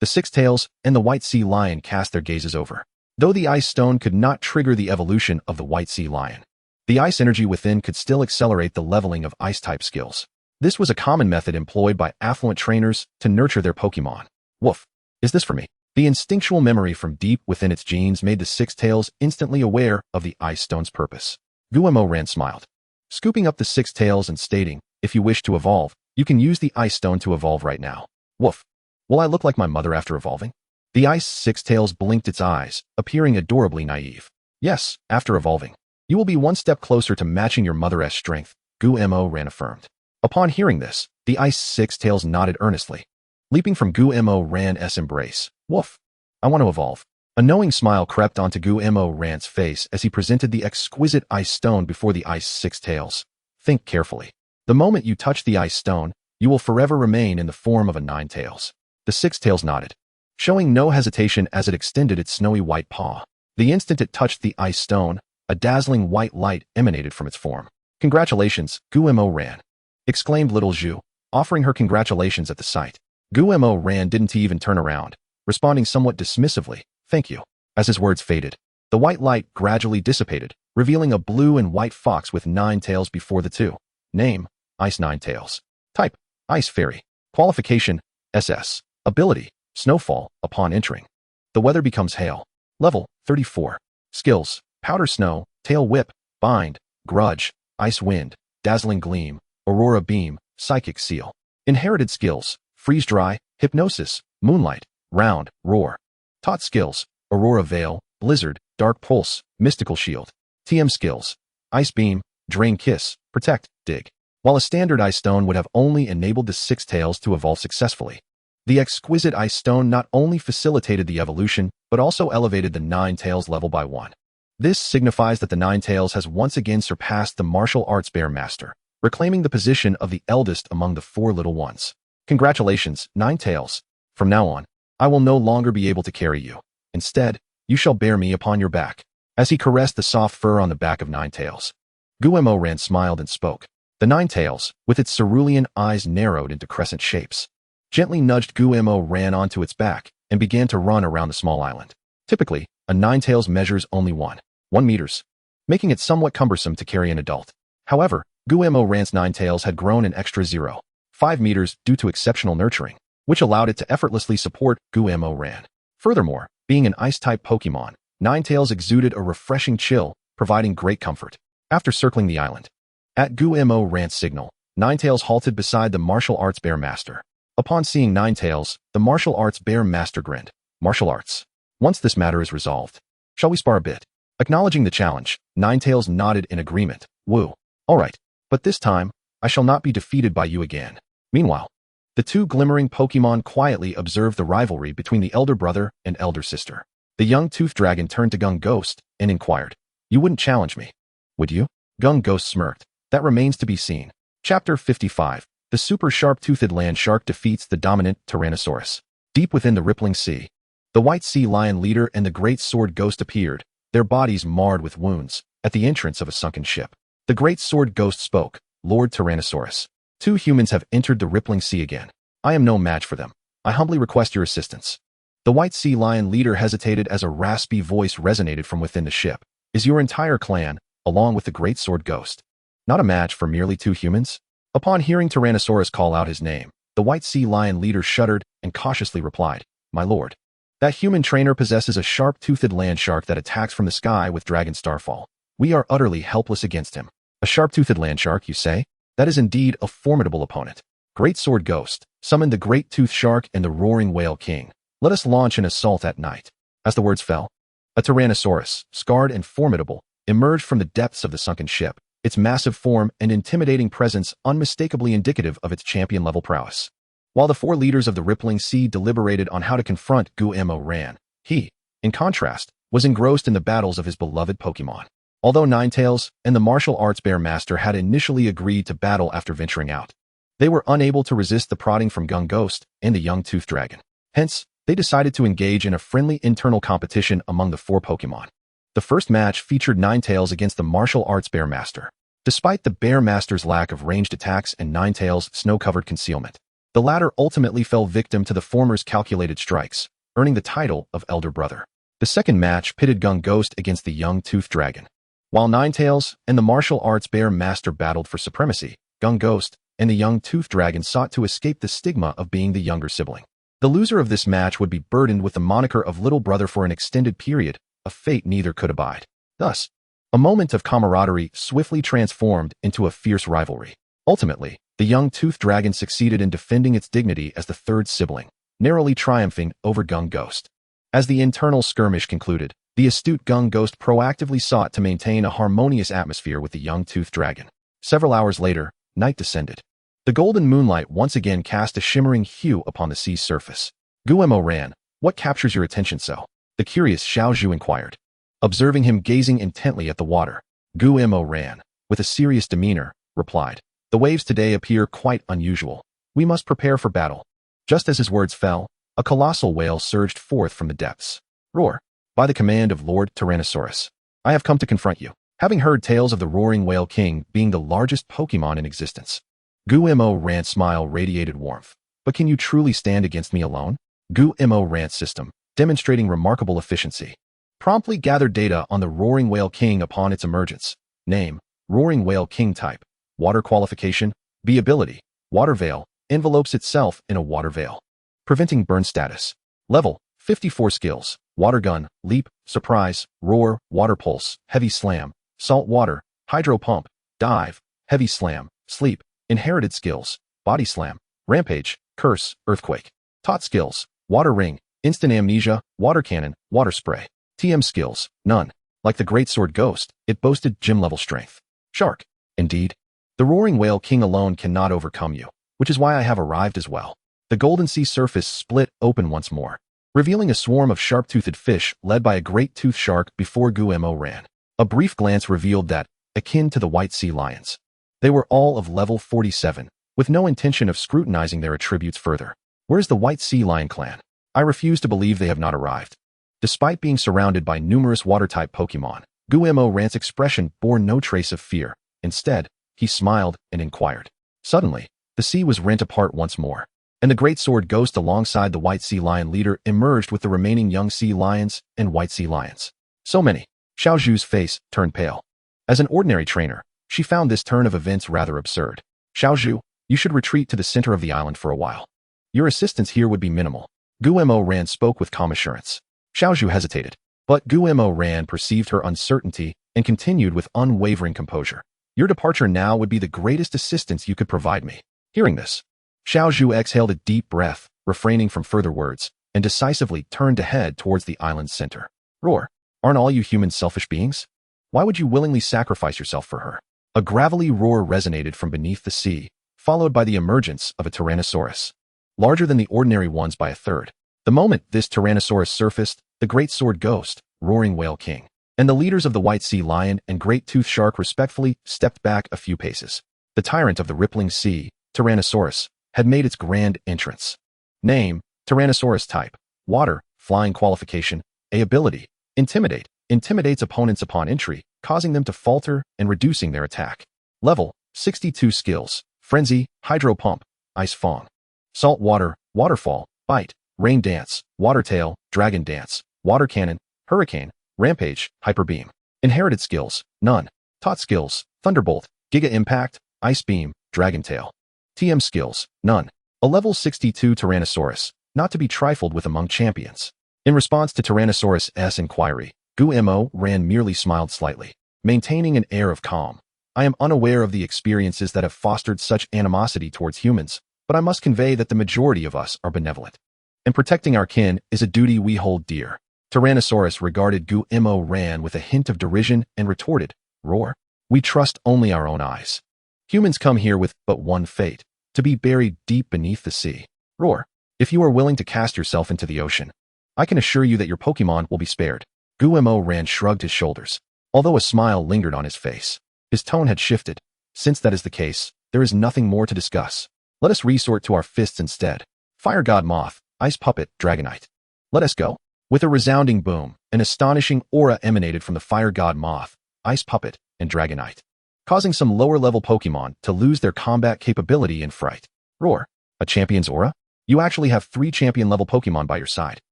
The Six Tails and the White Sea Lion cast their gazes over. Though the Ice Stone could not trigger the evolution of the White Sea Lion, the ice energy within could still accelerate the leveling of Ice-type skills. This was a common method employed by affluent trainers to nurture their Pokémon. Woof. Is this for me? The instinctual memory from deep within its genes made the Six Tails instantly aware of the Ice Stone's purpose. Guillermo Ran smiled, scooping up the Six Tails and stating, if you wish to evolve, you can use the Ice Stone to evolve right now. Woof. Will I look like my mother after evolving? The Ice Six Tails blinked its eyes, appearing adorably naive. Yes, after evolving, you will be one step closer to matching your mother's strength, Guillermo Ran affirmed. Upon hearing this, the Ice Six Tails nodded earnestly, leaping from Guillermo Ran's embrace. Woof. I want to evolve. A knowing smile crept onto Guillermo Ran's face as he presented the exquisite Ice Stone before the Ice Six Tails. Think carefully. The moment you touch the Ice Stone, you will forever remain in the form of a Nine Tails. The Six Tails nodded, showing no hesitation as it extended its snowy white paw. The instant it touched the Ice Stone, a dazzling white light emanated from its form. Congratulations, Guillermo Ran, exclaimed Little Zhu, offering her congratulations at the sight. Guillermo Ran didn't even turn around, responding somewhat dismissively, thank you. As his words faded, the white light gradually dissipated, revealing a blue and white fox with 9 tails before the two. Name, Ice 9 Tails. Type, Ice Fairy. Qualification, SS. Ability, Snowfall, upon entering. The weather becomes hail. Level, 34. Skills, Powder Snow, Tail Whip, Bind, Grudge, Ice Wind, Dazzling Gleam, Aurora Beam, Psychic Seal. Inherited skills, Freeze Dry, Hypnosis, Moonlight, Round, Roar. Taught skills, Aurora Veil, Blizzard, Dark Pulse, Mystical Shield. TM skills, Ice Beam, Drain Kiss, Protect, Dig. While a standard Ice Stone would have only enabled the Six Tails to evolve successfully, the exquisite Ice Stone not only facilitated the evolution, but also elevated the Nine Tails level by 1. This signifies that the Nine Tails has once again surpassed the martial arts bear master, reclaiming the position of the eldest among the 4 little ones. Congratulations, Nine Tails. From now on, I will no longer be able to carry you. Instead, you shall bear me upon your back. As he caressed the soft fur on the back of Nine Tails, Guillermo Ran smiled and spoke. The Nine Tails, with its cerulean eyes narrowed into crescent shapes, gently nudged Guillermo Ran onto its back and began to run around the small island. Typically, a Nine Tails measures only 1 meters, making it somewhat cumbersome to carry an adult. However, Guillermo Ran's Nine Tails had grown an extra 0.5 meters due to exceptional nurturing, which allowed it to effortlessly support Guillermo Ran. Furthermore, being an Ice-type Pokémon, Nine Tails exuded a refreshing chill, providing great comfort. After circling the island, at Guillermo Ran's signal, Nine Tails halted beside the martial arts bear master. Upon seeing Nine Tails, the martial arts bear master grinned. Martial arts. Once this matter is resolved, shall we spar a bit? Acknowledging the challenge, Nine Tails nodded in agreement. Woo. All right, but this time, I shall not be defeated by you again. Meanwhile, the 2 glimmering Pokémon quietly observed the rivalry between the elder brother and elder sister. The young toothed dragon turned to Gung Ghost and inquired, you wouldn't challenge me, would you? Gung Ghost smirked. That remains to be seen. Chapter 55. The super sharp-toothed land shark defeats the dominant Tyrannosaurus. Deep within the rippling sea, the White Sea Lion leader and the Great Sword Ghost appeared, their bodies marred with wounds, at the entrance of a sunken ship. The Great Sword Ghost spoke, Lord Tyrannosaurus, 2 humans have entered the rippling sea again. I am no match for them. I humbly request your assistance." The White Sea Lion leader hesitated as a raspy voice resonated from within the ship. "Is your entire clan, along with the Great Sword Ghost, not a match for merely 2 humans?" Upon hearing Tyrannosaurus call out his name, the White Sea Lion leader shuddered and cautiously replied, "My lord, that human trainer possesses a sharp-toothed land shark that attacks from the sky with dragon starfall. We are utterly helpless against him." "A sharp-toothed land shark, you say? That is indeed a formidable opponent. Great Sword Ghost, summon the Great Tooth Shark and the Roaring Whale King. Let us launch an assault at night." As the words fell, a Tyrannosaurus, scarred and formidable, emerged from the depths of the sunken ship, its massive form and intimidating presence unmistakably indicative of its champion-level prowess. While the 4 leaders of the rippling sea deliberated on how to confront Guillermo Ran, he, in contrast, was engrossed in the battles of his beloved Pokémon. Although Ninetales and the martial arts Bear Master had initially agreed to battle after venturing out, they were unable to resist the prodding from Gung Ghost and the young Tooth Dragon. Hence, they decided to engage in a friendly internal competition among the 4 Pokémon. The first match featured Ninetales against the martial arts Bear Master. Despite the Bear Master's lack of ranged attacks and Ninetales' snow-covered concealment, the latter ultimately fell victim to the former's calculated strikes, earning the title of Elder Brother. The second match pitted Gung Ghost against the young Tooth Dragon. While Ninetales and the martial arts Bear Master battled for supremacy, Gung Ghost and the young Tooth Dragon sought to escape the stigma of being the younger sibling. The loser of this match would be burdened with the moniker of Little Brother for an extended period, a fate neither could abide. Thus, a moment of camaraderie swiftly transformed into a fierce rivalry. Ultimately, the young Tooth Dragon succeeded in defending its dignity as the third sibling, narrowly triumphing over Gung Ghost. As the internal skirmish concluded, the astute Gung Ghost proactively sought to maintain a harmonious atmosphere with the young Tooth Dragon. Several hours later, night descended. The golden moonlight once again cast a shimmering hue upon the sea's surface. "Guillermo Ran, what captures your attention so?" the curious Xiao Zhu inquired. Observing him gazing intently at the water, Guillermo Ran, with a serious demeanor, replied, "The waves today appear quite unusual. We must prepare for battle." Just as his words fell, a colossal whale surged forth from the depths. "Roar! By the command of Lord Tyrannosaurus, I have come to confront you." Having heard tales of the Roaring Whale King being the largest Pokémon in existence, Guillermo Ran's smile radiated warmth. "But can you truly stand against me alone?" Guillermo Ran's system, demonstrating remarkable efficiency, promptly gathered data on the Roaring Whale King upon its emergence. Name: Roaring Whale King. Type: water. Qualification: B. Ability: Water Veil, envelopes itself in a water veil. Preventing burn status. Level: 54. Skills: Water Gun, Leap, Surprise, Roar, Water Pulse, Heavy Slam, Salt Water, Hydro Pump, Dive, Heavy Slam, Sleep. Inherited skills: Body Slam, Rampage, Curse, Earthquake. Taught skills: Water Ring, Instant Amnesia, Water Cannon, Water Spray. TM skills: None. Like the Great Sword Ghost, it boasted gym-level strength. Shark. Indeed, the Roaring Whale King alone cannot overcome you, which is why I have arrived as well. The golden sea surface split open once more, revealing a swarm of sharp-toothed fish led by a great tooth shark before Guillermo Ran. A brief glance revealed that, akin to the White Sea Lions, they were all of level 47, with no intention of scrutinizing their attributes further. Where's the White Sea Lion clan? I refuse to believe they have not arrived. Despite being surrounded by numerous water-type Pokémon, Guillermo Ran's expression bore no trace of fear. Instead, he smiled and inquired. Suddenly, the sea was rent apart once more, and the Great Sword Ghost alongside the White Sea Lion leader emerged with the remaining young sea lions and white sea lions. So many. Xiao Zhu's face turned pale. As an ordinary trainer, she found this turn of events rather absurd. "Xiao Zhu, you should retreat to the center of the island for a while. Your assistance here would be minimal." Guillermo Ran spoke with calm assurance. Xiao Zhu hesitated, but Guillermo Ran perceived her uncertainty and continued with unwavering composure. "Your departure now would be the greatest assistance you could provide me." Hearing this, Xiao Zhu exhaled a deep breath, refraining from further words, and decisively turned to head towards the island's center. "Roar! Aren't all you humans selfish beings? Why would you willingly sacrifice yourself for her?" A gravelly roar resonated from beneath the sea, followed by the emergence of a Tyrannosaurus, larger than the ordinary ones by a third. The moment this Tyrannosaurus surfaced, the Great Sword Ghost, Roaring Whale King, and the leaders of the White Sea Lion and Great Tooth Shark respectfully stepped back a few paces. The tyrant of the rippling sea, Tyrannosaurus, had made its grand entrance. Name: Tyrannosaurus. Type: Water. Flying. Qualification: A. Ability: Intimidate, intimidates opponents upon entry, causing them to falter and reducing their attack. Level: 62. Skills: Frenzy, Hydro Pump, Ice Fong. Salt Water, Waterfall, Bite, Rain Dance, Water Tail, Dragon Dance, Water Cannon, Hurricane, Rampage, Hyper Beam. Inherited skills, none. Taught skills, Thunderbolt, Giga Impact, Ice Beam, Dragon Tail. TM skills, none. A level 62 Tyrannosaurus, not to be trifled with among champions. In response to Tyrannosaurus' inquiry, Gu-Mo Ran merely smiled slightly, maintaining an air of calm. I am unaware of the experiences that have fostered such animosity towards humans, but I must convey that the majority of us are benevolent. And protecting our kin is a duty we hold dear. Tyrannosaurus regarded Gu-Mo Ran with a hint of derision and retorted, Roar. We trust only our own eyes. Humans come here with but one fate, to be buried deep beneath the sea. Roar. If you are willing to cast yourself into the ocean, I can assure you that your Pokemon will be spared. Gu-Mo Ran shrugged his shoulders, although a smile lingered on his face. His tone had shifted. Since that is the case, there is nothing more to discuss. Let us resort to our fists instead. Fire God Moth, Ice Puppet, Dragonite. Let us go. With a resounding boom, an astonishing aura emanated from the Fire God Moth, Ice Puppet, and Dragonite, causing some lower-level Pokemon to lose their combat capability in fright. Roar. A champion's aura? You actually have 3 champion-level Pokemon by your side.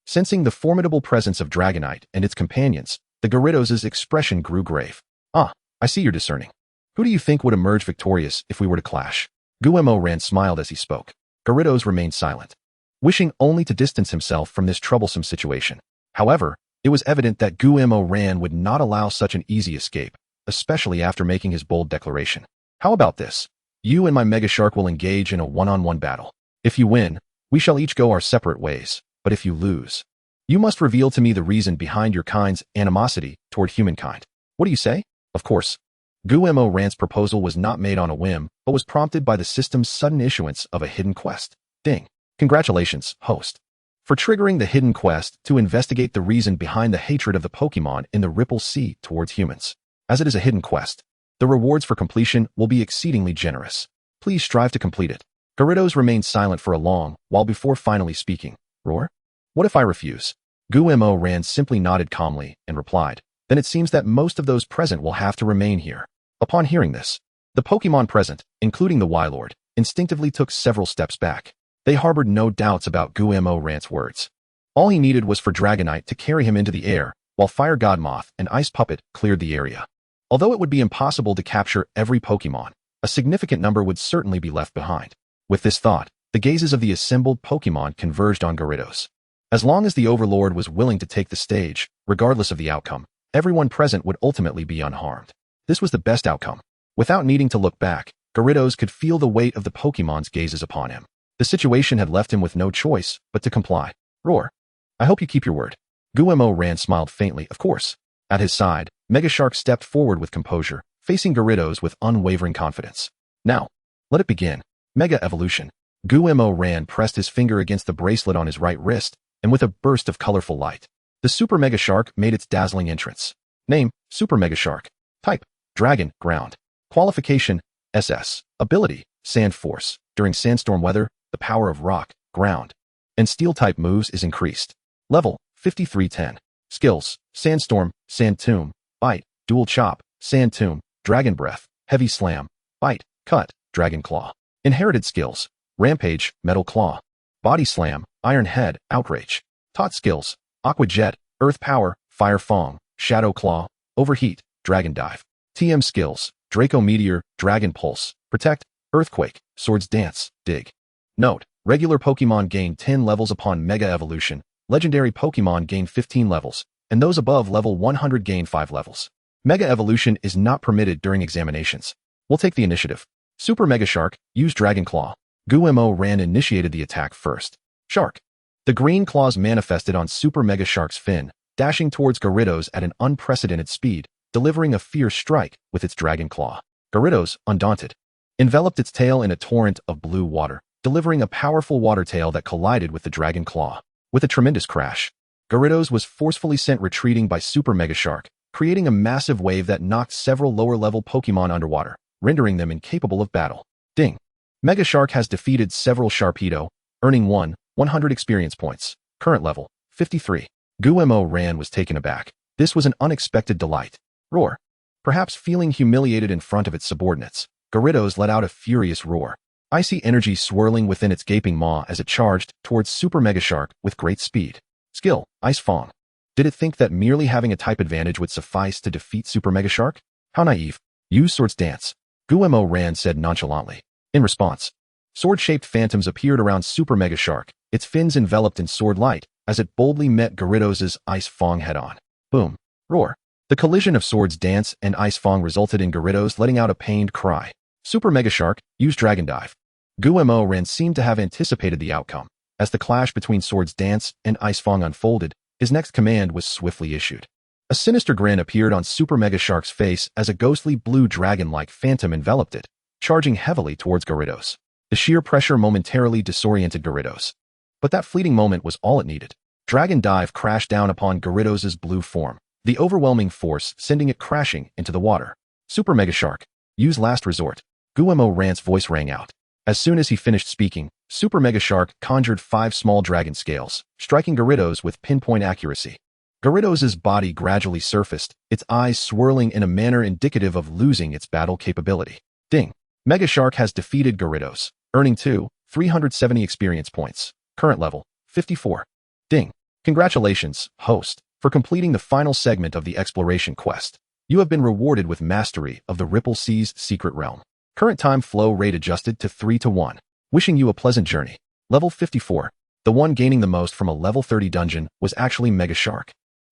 Sensing the formidable presence of Dragonite and its companions, the Gyarados' expression grew grave. Ah, I see you're discerning. Who do you think would emerge victorious if we were to clash? Gu-Mo Ran smiled as he spoke. Gyarados remained silent, wishing only to distance himself from this troublesome situation. However, it was evident that Gu-Mo Ran would not allow such an easy escape, especially after making his bold declaration. How about this? You and my Mega Shark will engage in a one-on-one battle. If you win, we shall each go our separate ways, but if you lose, you must reveal to me the reason behind your kind's animosity toward humankind. What do you say? Of course. Gu-Mo Ran's proposal was not made on a whim, but was prompted by the system's sudden issuance of a hidden quest. Ding. Congratulations, host, for triggering the hidden quest to investigate the reason behind the hatred of the Pokemon in the Ripple Sea towards humans. As it is a hidden quest, the rewards for completion will be exceedingly generous. Please strive to complete it. Gyarados remained silent for a long while before finally speaking. Roar? What if I refuse? Gu-Mo Ran simply nodded calmly and replied, Then it seems that most of those present will have to remain here. Upon hearing this, the Pokemon present, including the Wylord, instinctively took several steps back. They harbored no doubts about Gu-Mo Ran's words. All he needed was for Dragonite to carry him into the air, while Fire God Moth and Ice Puppet cleared the area. Although it would be impossible to capture every Pokemon, a significant number would certainly be left behind. With this thought, the gazes of the assembled Pokemon converged on Gyarados. As long as the Overlord was willing to take the stage, regardless of the outcome, everyone present would ultimately be unharmed. This was the best outcome. Without needing to look back, Gyarados could feel the weight of the Pokemon's gazes upon him. The situation had left him with no choice but to comply. Roar. I hope you keep your word. Gu-Mo Ran smiled faintly, of course. At his side, Mega Shark stepped forward with composure, facing Gyarados with unwavering confidence. Now, let it begin. Mega Evolution. Gu-Mo Ran pressed his finger against the bracelet on his right wrist, and with a burst of colorful light, the Super Mega Shark made its dazzling entrance. Name, Super Mega Shark. Type, Dragon, Ground. Qualification, SS. Ability, Sand Force. During sandstorm weather, the power of rock, ground, and steel-type moves is increased. Level, 5310. Skills, Sandstorm, Sand Tomb, Bite, Dual Chop, Sand Tomb, Dragon Breath, Heavy Slam, Bite, Cut, Dragon Claw. Inherited skills, Rampage, Metal Claw, Body Slam, Iron Head, Outrage. Taught skills, Aqua Jet, Earth Power, Fire Fong, Shadow Claw, Overheat, Dragon Dive. TM skills, Draco Meteor, Dragon Pulse, Protect, Earthquake, Swords Dance, Dig. Note, regular Pokemon gain 10 levels upon Mega Evolution, legendary Pokemon gain 15 levels, and those above level 100 gain 5 levels. Mega Evolution is not permitted during examinations. We'll take the initiative. Super Mega Shark, use Dragon Claw. Gu-Mo Ran initiated the attack first. Shark. The green claws manifested on Super Mega Shark's fin, dashing towards Gyarados at an unprecedented speed, delivering a fierce strike with its Dragon Claw. Gyarados, undaunted, enveloped its tail in a torrent of blue water, delivering a powerful water tail that collided with the Dragon Claw. With a tremendous crash, Gyarados was forcefully sent retreating by Super Mega Shark, creating a massive wave that knocked several lower-level Pokemon underwater, rendering them incapable of battle. Ding. Mega Shark has defeated several Sharpedo, earning 100 experience points. Current level, 53. Gu-Mo Ran was taken aback. This was an unexpected delight. Roar. Perhaps feeling humiliated in front of its subordinates, Gyarados let out a furious roar, icy energy swirling within its gaping maw as it charged towards Super Mega Shark with great speed. Skill, Ice Fang. Did it think that merely having a type advantage would suffice to defeat Super Mega Shark? How naive. Use Sword's Dance. Guemo Ran said nonchalantly. In response, sword-shaped phantoms appeared around Super Mega Shark, its fins enveloped in sword light, as it boldly met Gyarados' Ice Fang head-on. Boom. Roar. The collision of Sword's Dance and Ice Fang resulted in Gyarados letting out a pained cry. Super Mega Shark, use Dragon Dive. Guemo Ran seemed to have anticipated the outcome. As the clash between Sword's Dance and Ice Fang unfolded, his next command was swiftly issued. A sinister grin appeared on Super Mega Shark's face as a ghostly blue dragon-like phantom enveloped it, charging heavily towards Gyarados. The sheer pressure momentarily disoriented Gyarados. But that fleeting moment was all it needed. Dragon Dive crashed down upon Gyarados' blue form, the overwhelming force sending it crashing into the water. Super Mega Shark, use Last Resort. Guemo Ran's voice rang out. As soon as he finished speaking, Super Mega Shark conjured 5 small dragon scales, striking Gyarados with pinpoint accuracy. Gyarados' body gradually surfaced, its eyes swirling in a manner indicative of losing its battle capability. Ding. Mega Shark has defeated Gyarados, earning 370 experience points. Current level, 54. Ding. Congratulations, host, for completing the final segment of the exploration quest. You have been rewarded with mastery of the Ripple Sea's secret realm. Current time flow rate adjusted to 3:1. Wishing you a pleasant journey. Level 54. The one gaining the most from a level 30 dungeon was actually Mega Shark.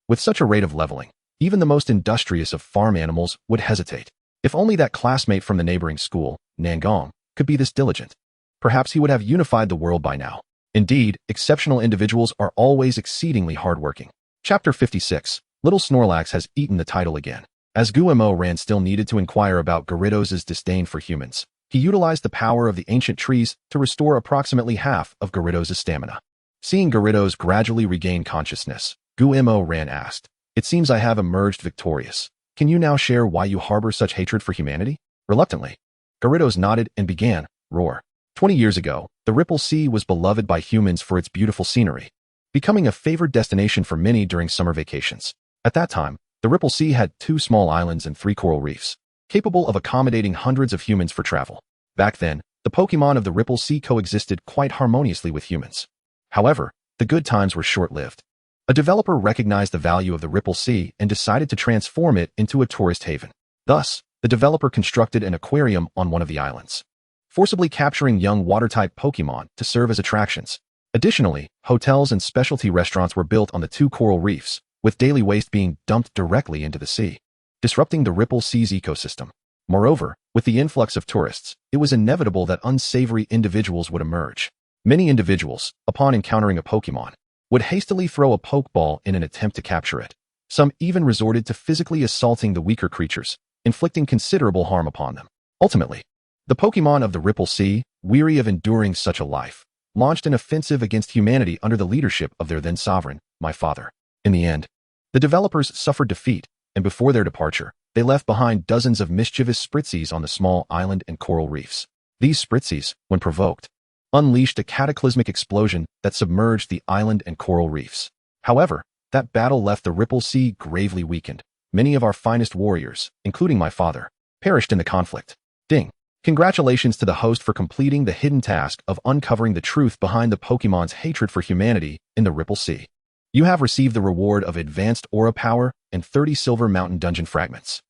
With such a rate of leveling, even the most industrious of farm animals would hesitate. If only that classmate from the neighboring school, Nangong, could be this diligent. Perhaps he would have unified the world by now. Indeed, exceptional individuals are always exceedingly hardworking. Chapter 56. Little Snorlax has eaten the title again. As Guemo Ran still needed to inquire about Gyarados' disdain for humans, he utilized the power of the ancient trees to restore approximately half of Gyarados' stamina. Seeing Gyarados gradually regain consciousness, Guemo Ran asked, "It seems I have emerged victorious. Can you now share why you harbor such hatred for humanity?" Reluctantly, Gyarados nodded and began, roar. 20 years ago, the Ripple Sea was beloved by humans for its beautiful scenery, becoming a favored destination for many during summer vacations. At that time, the Ripple Sea had 2 small islands and 3 coral reefs, capable of accommodating hundreds of humans for travel. Back then, the Pokémon of the Ripple Sea coexisted quite harmoniously with humans. However, the good times were short-lived. A developer recognized the value of the Ripple Sea and decided to transform it into a tourist haven. Thus, the developer constructed an aquarium on one of the islands, forcibly capturing young water-type Pokémon to serve as attractions. Additionally, hotels and specialty restaurants were built on the 2 coral reefs, with daily waste being dumped directly into the sea, disrupting the Ripple Sea's ecosystem. Moreover, with the influx of tourists, it was inevitable that unsavory individuals would emerge. Many individuals, upon encountering a Pokémon, would hastily throw a Pokeball in an attempt to capture it. Some even resorted to physically assaulting the weaker creatures, inflicting considerable harm upon them. Ultimately, the Pokémon of the Ripple Sea, weary of enduring such a life, launched an offensive against humanity under the leadership of their then sovereign, my father. In the end, the developers suffered defeat, and before their departure, they left behind dozens of mischievous Spritzies on the small island and coral reefs. These Spritzies, when provoked, unleashed a cataclysmic explosion that submerged the island and coral reefs. However, that battle left the Ripple Sea gravely weakened. Many of our finest warriors, including my father, perished in the conflict. Ding. Congratulations to the host for completing the hidden task of uncovering the truth behind the Pokémon's hatred for humanity in the Ripple Sea. You have received the reward of advanced aura power and 30 silver mountain dungeon fragments.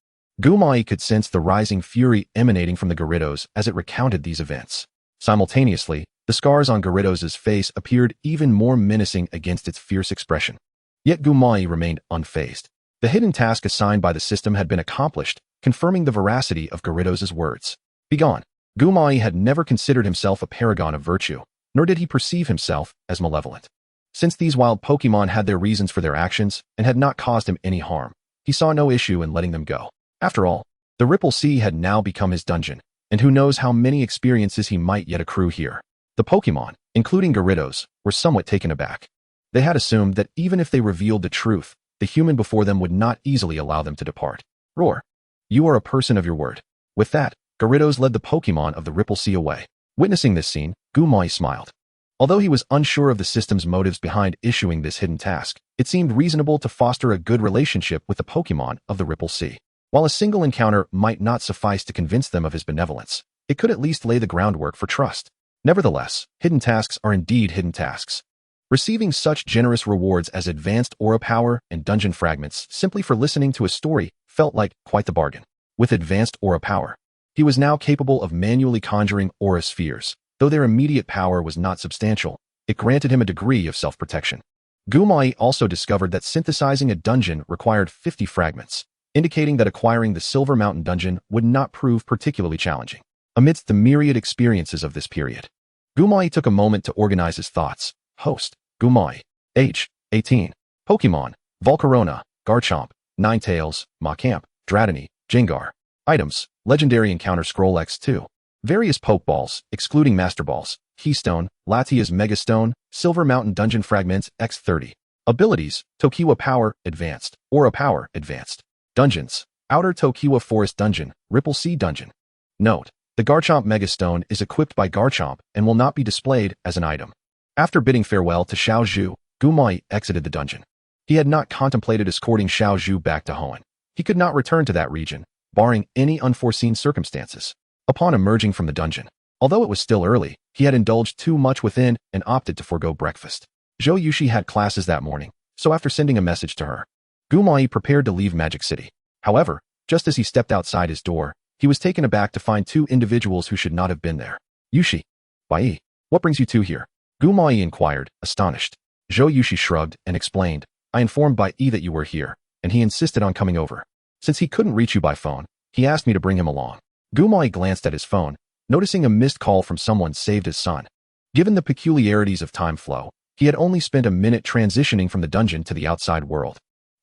Gumai could sense the rising fury emanating from the Gyarados as it recounted these events. Simultaneously, the scars on Gyarados' face appeared even more menacing against its fierce expression. Yet Gumai remained unfazed. The hidden task assigned by the system had been accomplished, confirming the veracity of Gyarados' words. Begone. Gumai had never considered himself a paragon of virtue, nor did he perceive himself as malevolent. Since these wild Pokémon had their reasons for their actions and had not caused him any harm, he saw no issue in letting them go. After all, the Ripple Sea had now become his dungeon, and who knows how many experiences he might yet accrue here. The Pokémon, including Gyarados, were somewhat taken aback. They had assumed that even if they revealed the truth, the human before them would not easily allow them to depart. Roar. You are a person of your word. With that, Gyarados led the Pokémon of the Ripple Sea away. Witnessing this scene, Gumai smiled. Although he was unsure of the system's motives behind issuing this hidden task, it seemed reasonable to foster a good relationship with the Pokémon of the Ripple Sea. While a single encounter might not suffice to convince them of his benevolence, it could at least lay the groundwork for trust. Nevertheless, hidden tasks are indeed hidden tasks. Receiving such generous rewards as advanced aura power and dungeon fragments simply for listening to a story felt like quite the bargain. With advanced aura power, he was now capable of manually conjuring aura spheres. Though their immediate power was not substantial, it granted him a degree of self-protection. Gumai also discovered that synthesizing a dungeon required 50 fragments, indicating that acquiring the Silver Mountain dungeon would not prove particularly challenging. Amidst the myriad experiences of this period, Gumai took a moment to organize his thoughts. Host, Gumai. Age, 18. Pokemon, Volcarona, Garchomp, Ninetales, Machamp, Dratini, Gengar. Items, Legendary Encounter Scroll X2. Various Pokeballs, excluding Master Balls, Keystone, Latia's Megastone, Silver Mountain Dungeon Fragments X30. Abilities, Tokiwa Power, Advanced, Aura Power, Advanced. Dungeons, Outer Tokiwa Forest Dungeon, Ripple Sea Dungeon. Note, the Garchomp Megastone is equipped by Garchomp and will not be displayed as an item. After bidding farewell to Xiao Zhu, Gumai exited the dungeon. He had not contemplated escorting Xiao Zhu back to Hoenn. He could not return to that region, barring any unforeseen circumstances. Upon emerging from the dungeon, although it was still early, he had indulged too much within and opted to forego breakfast. Zhou Yushi had classes that morning, so after sending a message to her, Gumai prepared to leave Magic City. However, just as he stepped outside his door, he was taken aback to find two individuals who should not have been there. Yushi. Bai, what brings you two here? Gumai inquired, astonished. Zhou Yushi shrugged and explained, I informed Bai that you were here, and he insisted on coming over. Since he couldn't reach you by phone, he asked me to bring him along. Gumai glanced at his phone, noticing a missed call from someone saved his son. Given the peculiarities of time flow, he had only spent a minute transitioning from the dungeon to the outside world.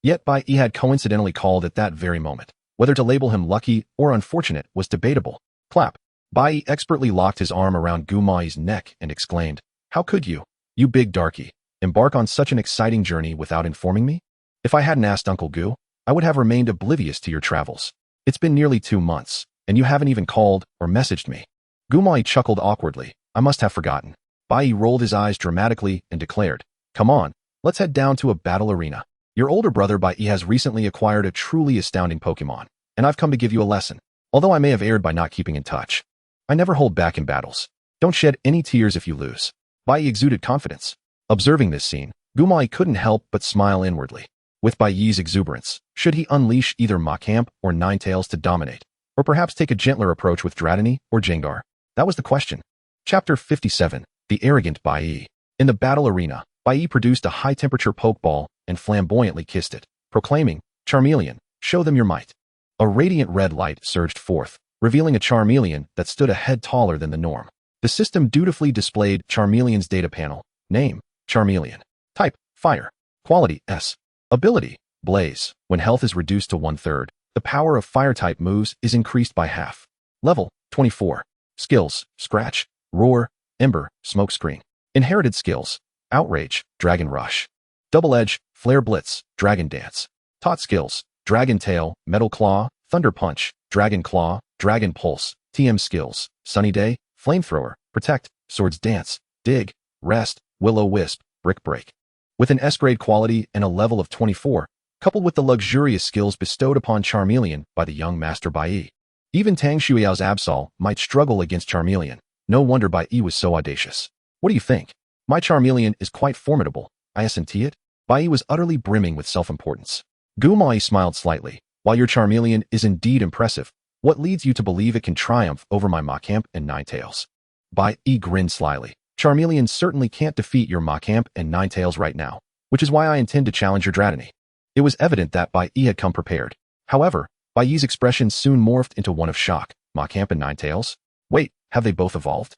Yet Bai had coincidentally called at that very moment. Whether to label him lucky or unfortunate was debatable. Clap. Bai expertly locked his arm around Gumai's neck and exclaimed, How could you, you big darky, embark on such an exciting journey without informing me? If I hadn't asked Uncle Gu, I would have remained oblivious to your travels. It's been nearly 2 months, and you haven't even called or messaged me. Gumai chuckled awkwardly. I must have forgotten. Bai rolled his eyes dramatically and declared, Come on, let's head down to a battle arena. Your older brother Bai has recently acquired a truly astounding Pokemon, and I've come to give you a lesson. Although I may have erred by not keeping in touch, I never hold back in battles. Don't shed any tears if you lose. Bai exuded confidence. Observing this scene, Gumai couldn't help but smile inwardly. With Bai's exuberance, should he unleash either Machamp or Ninetales to dominate? Or perhaps take a gentler approach with Dratini or Gengar? That was the question. Chapter 57, The Arrogant Bai. In the battle arena, Bai produced a high-temperature Pokeball and flamboyantly kissed it, proclaiming, Charmeleon, show them your might. A radiant red light surged forth, revealing a Charmeleon that stood a head taller than the norm. The system dutifully displayed Charmeleon's data panel. Name, Charmeleon. Type, Fire. Quality, S. Ability, Blaze. When health is reduced to 1/3, the power of Fire-type moves is increased by half. Level, 24. Skills, Scratch, Roar, Ember, Smokescreen. Inherited skills, Outrage, Dragon Rush. Double Edge, Flare Blitz, Dragon Dance. Taught skills, Dragon Tail, Metal Claw, Thunder Punch, Dragon Claw, Dragon Pulse. TM skills, Sunny Day, Flamethrower, Protect, Swords Dance, Dig, Rest, Will-O-Wisp, Brick Break. With an S-grade quality and a level of 24, coupled with the luxurious skills bestowed upon Charmeleon by the young Master Bai, even Tang Shuyao's Absol might struggle against Charmeleon. No wonder Bai was so audacious. What do you think? My Charmeleon is quite formidable, I assent it. Bai was utterly brimming with self-importance. Gumai smiled slightly. While your Charmeleon is indeed impressive, what leads you to believe it can triumph over my Machamp and Ninetales? Bai grinned slyly. Charmeleon certainly can't defeat your Machamp and Ninetales right now, which is why I intend to challenge your Dratini. It was evident that Bai had come prepared. However, Bai's expression soon morphed into one of shock. Machamp and Ninetales? Wait, have they both evolved?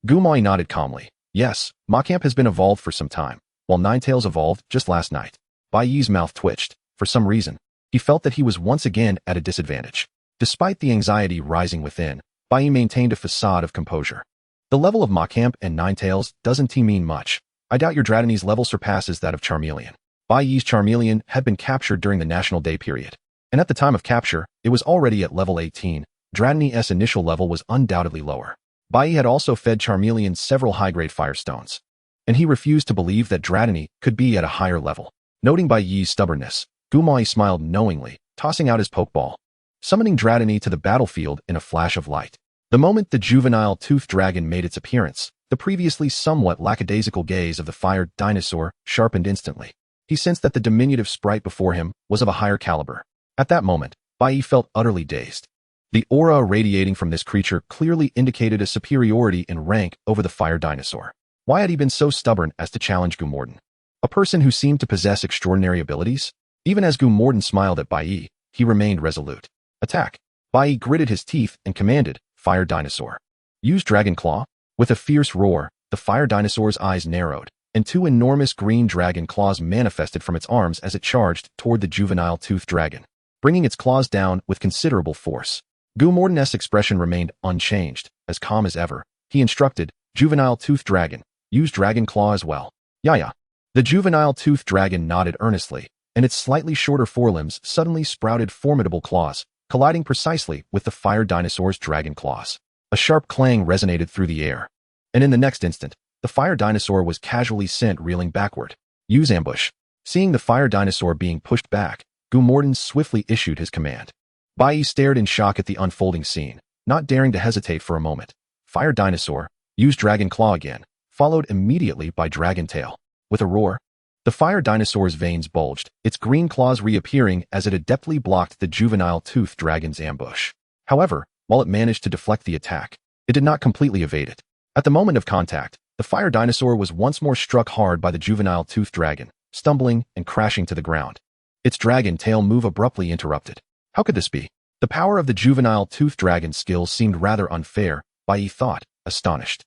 Gumai nodded calmly. Yes, Machamp has been evolved for some time, while Ninetales evolved just last night. Bai's mouth twitched. For some reason, he felt that he was once again at a disadvantage. Despite the anxiety rising within, Bai maintained a facade of composure. The level of Machamp and Ninetales doesn't mean much. I doubt your Dratini's level surpasses that of Charmeleon. Bai's Charmeleon had been captured during the National Day period, and at the time of capture, it was already at level 18. Dratini's initial level was undoubtedly lower. Bai had also fed Charmeleon several high-grade Firestones, and he refused to believe that Dratini could be at a higher level. Noting Bai's stubbornness, Gumai smiled knowingly, tossing out his Pokeball. summoning Dratini to the battlefield in a flash of light. The moment the juvenile toothed dragon made its appearance, the previously somewhat lackadaisical gaze of the fire dinosaur sharpened instantly. He sensed that the diminutive sprite before him was of a higher caliber. At that moment, Bai felt utterly dazed. The aura radiating from this creature clearly indicated a superiority in rank over the fire dinosaur. Why had he been so stubborn as to challenge Gumorden? A person who seemed to possess extraordinary abilities? Even as Gumorden smiled at Bai, he remained resolute. Attack! Bai gritted his teeth and commanded, Fire Dinosaur. Use Dragon Claw? With a fierce roar, the fire dinosaur's eyes narrowed, and two enormous green dragon claws manifested from its arms as it charged toward the juvenile toothed dragon, bringing its claws down with considerable force. Gumorden's expression remained unchanged, as calm as ever. He instructed, Juvenile toothed dragon, use Dragon Claw as well. Yeah. The juvenile toothed dragon nodded earnestly, and its slightly shorter forelimbs suddenly sprouted formidable claws, colliding precisely with the fire dinosaur's dragon claws. A sharp clang resonated through the air, and in the next instant, the fire dinosaur was casually sent reeling backward. Use ambush. Seeing the fire dinosaur being pushed back, Gumorden swiftly issued his command. Bai stared in shock at the unfolding scene, not daring to hesitate for a moment. Fire dinosaur, use Dragon Claw again, followed immediately by Dragon Tail. With a roar, the fire dinosaur's veins bulged, its green claws reappearing as it adeptly blocked the juvenile toothed dragon's ambush. However, while it managed to deflect the attack, it did not completely evade it. At the moment of contact, the fire dinosaur was once more struck hard by the juvenile toothed dragon, stumbling and crashing to the ground. Its dragon tail move abruptly interrupted. How could this be? The power of the juvenile toothed dragon's skills seemed rather unfair, Bai thought, astonished.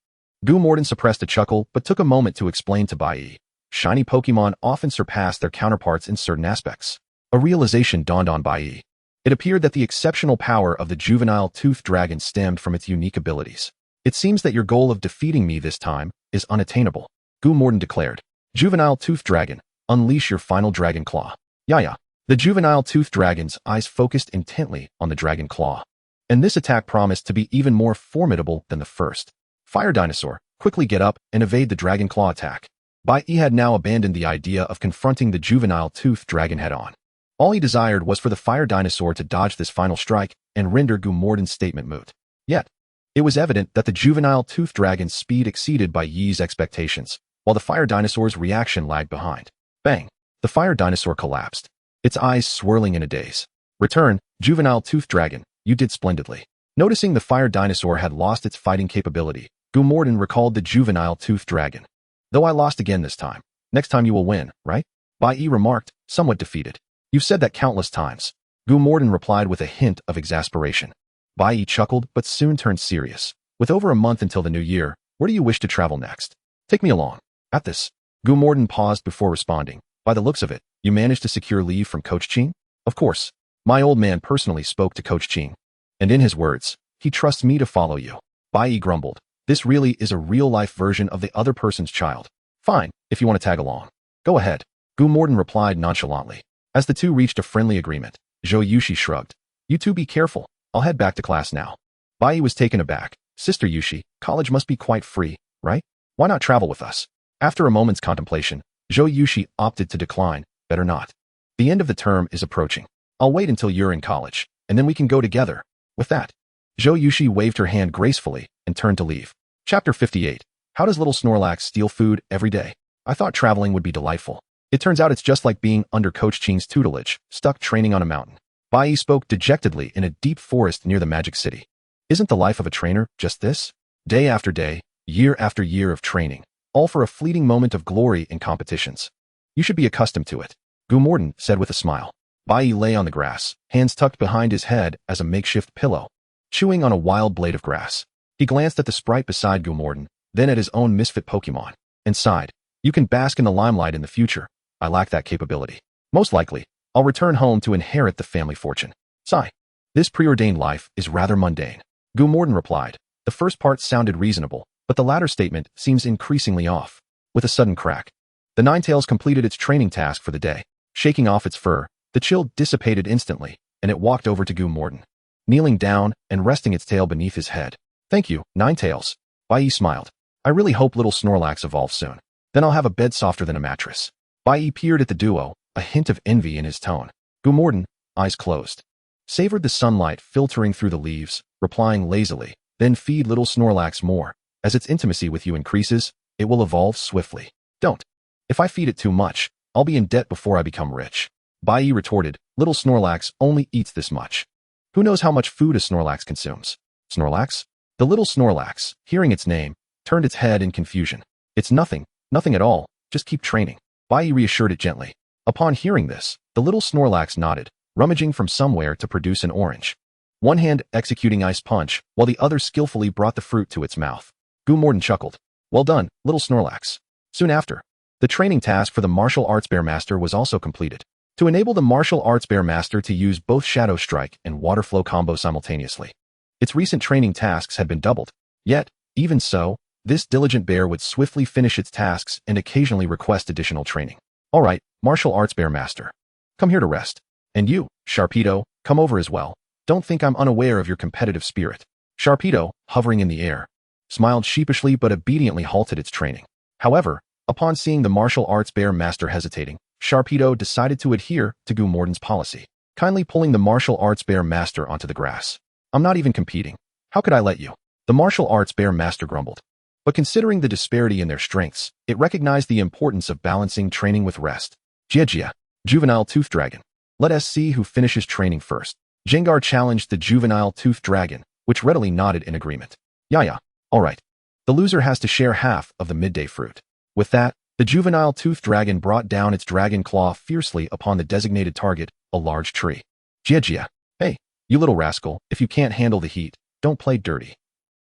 Gumorden suppressed a chuckle but took a moment to explain to Bai. Shiny Pokémon often surpass their counterparts in certain aspects. A realization dawned on Bai. It appeared that the exceptional power of the juvenile toothed dragon stemmed from its unique abilities. It seems that your goal of defeating me this time is unattainable, Gumorden declared. Juvenile toothed dragon, unleash your final Dragon Claw. Yeah. The juvenile toothed dragon's eyes focused intently on the Dragon Claw, and this attack promised to be even more formidable than the first. Fire dinosaur, quickly get up and evade the Dragon Claw attack. Bai had now abandoned the idea of confronting the juvenile toothed dragon head-on. All he desired was for the fire dinosaur to dodge this final strike and render Gumorden's statement moot. Yet, it was evident that the juvenile toothed dragon's speed exceeded Bai's expectations, while the fire dinosaur's reaction lagged behind. Bang! The fire dinosaur collapsed, its eyes swirling in a daze. Return, juvenile toothed dragon, you did splendidly. Noticing the fire dinosaur had lost its fighting capability, Gumorden recalled the juvenile toothed dragon. Though I lost again this time, next time you will win, right? Bai remarked, somewhat defeated. You've said that countless times. Gumorden replied with a hint of exasperation. Bai chuckled but soon turned serious. With over a month until the new year, where do you wish to travel next? Take me along. At this, Gumorden paused before responding. By the looks of it, you managed to secure leave from Coach Ching? Of course. My old man personally spoke to Coach Ching. And in his words, he trusts me to follow you. Bai grumbled. This really is a real-life version of the other person's child. Fine, if you want to tag along. Go ahead. Gumorden replied nonchalantly. As the two reached a friendly agreement, Zhou Yushi shrugged. You two be careful. I'll head back to class now. Bai was taken aback. Sister Yushi, college must be quite free, right? Why not travel with us? After a moment's contemplation, Zhou Yushi opted to decline. Better not. The end of the term is approaching. I'll wait until you're in college, and then we can go together. With that, Zhou Yushi waved her hand gracefully and turned to leave. Chapter 58. How does little Snorlax steal food every day? I thought traveling would be delightful. It turns out it's just like being under Coach Ching's tutelage, stuck training on a mountain. Bai spoke dejectedly in a deep forest near the Magic City. Isn't the life of a trainer just this? Day after day, year after year of training, all for a fleeting moment of glory in competitions. You should be accustomed to it, Gumorden said with a smile. Bai lay on the grass, hands tucked behind his head as a makeshift pillow, chewing on a wild blade of grass. He glanced at the sprite beside Gumorden, then at his own misfit Pokémon, and sighed. You can bask in the limelight in the future. I lack that capability. Most likely, I'll return home to inherit the family fortune. Sigh. This preordained life is rather mundane. Gumorden replied. The first part sounded reasonable, but the latter statement seems increasingly off. With a sudden crack, the Ninetales completed its training task for the day. Shaking off its fur, the chill dissipated instantly, and it walked over to Gumorden, kneeling down and resting its tail beneath his head. Thank you, Ninetales. Bai smiled. I really hope little Snorlax evolves soon. Then I'll have a bed softer than a mattress. Bai peered at the duo, a hint of envy in his tone. Gumorden, eyes closed, savored the sunlight filtering through the leaves, replying lazily, "Then feed little Snorlax more. As its intimacy with you increases, it will evolve swiftly. Don't. If I feed it too much, I'll be in debt before I become rich." Bai retorted, "Little Snorlax only eats this much. Who knows how much food a Snorlax consumes?" Snorlax? The little Snorlax, hearing its name, turned its head in confusion. "It's nothing at all, just keep training." Bai reassured it gently. Upon hearing this, the little Snorlax nodded, rummaging from somewhere to produce an orange. One hand executing Ice Punch, while the other skillfully brought the fruit to its mouth. Gumorden chuckled. "Well done, little Snorlax." Soon after, the training task for the martial arts bear master was also completed. To enable the martial arts bear master to use both Shadow Strike and Water Flow combo simultaneously. Its recent training tasks had been doubled. Yet, even so, this diligent bear would swiftly finish its tasks and occasionally request additional training. "All right, martial arts bear master. Come here to rest. And you, Sharpedo, come over as well. Don't think I'm unaware of your competitive spirit." Sharpedo, hovering in the air, smiled sheepishly but obediently halted its training. However, upon seeing the martial arts bear master hesitating, Sharpedo decided to adhere to Gumorden's policy, kindly pulling the martial arts bear master onto the grass. "I'm not even competing. How could I let you?" The martial arts bear master grumbled. But considering the disparity in their strengths, it recognized the importance of balancing training with rest. "Jia, juvenile toothed dragon. Let us see who finishes training first." Jengar challenged the juvenile toothed dragon, which readily nodded in agreement. "Yeah, all right. The loser has to share half of the midday fruit." With that, the juvenile toothed dragon brought down its dragon claw fiercely upon the designated target, a large tree. "Jia, hey, you little rascal, if you can't handle the heat, don't play dirty."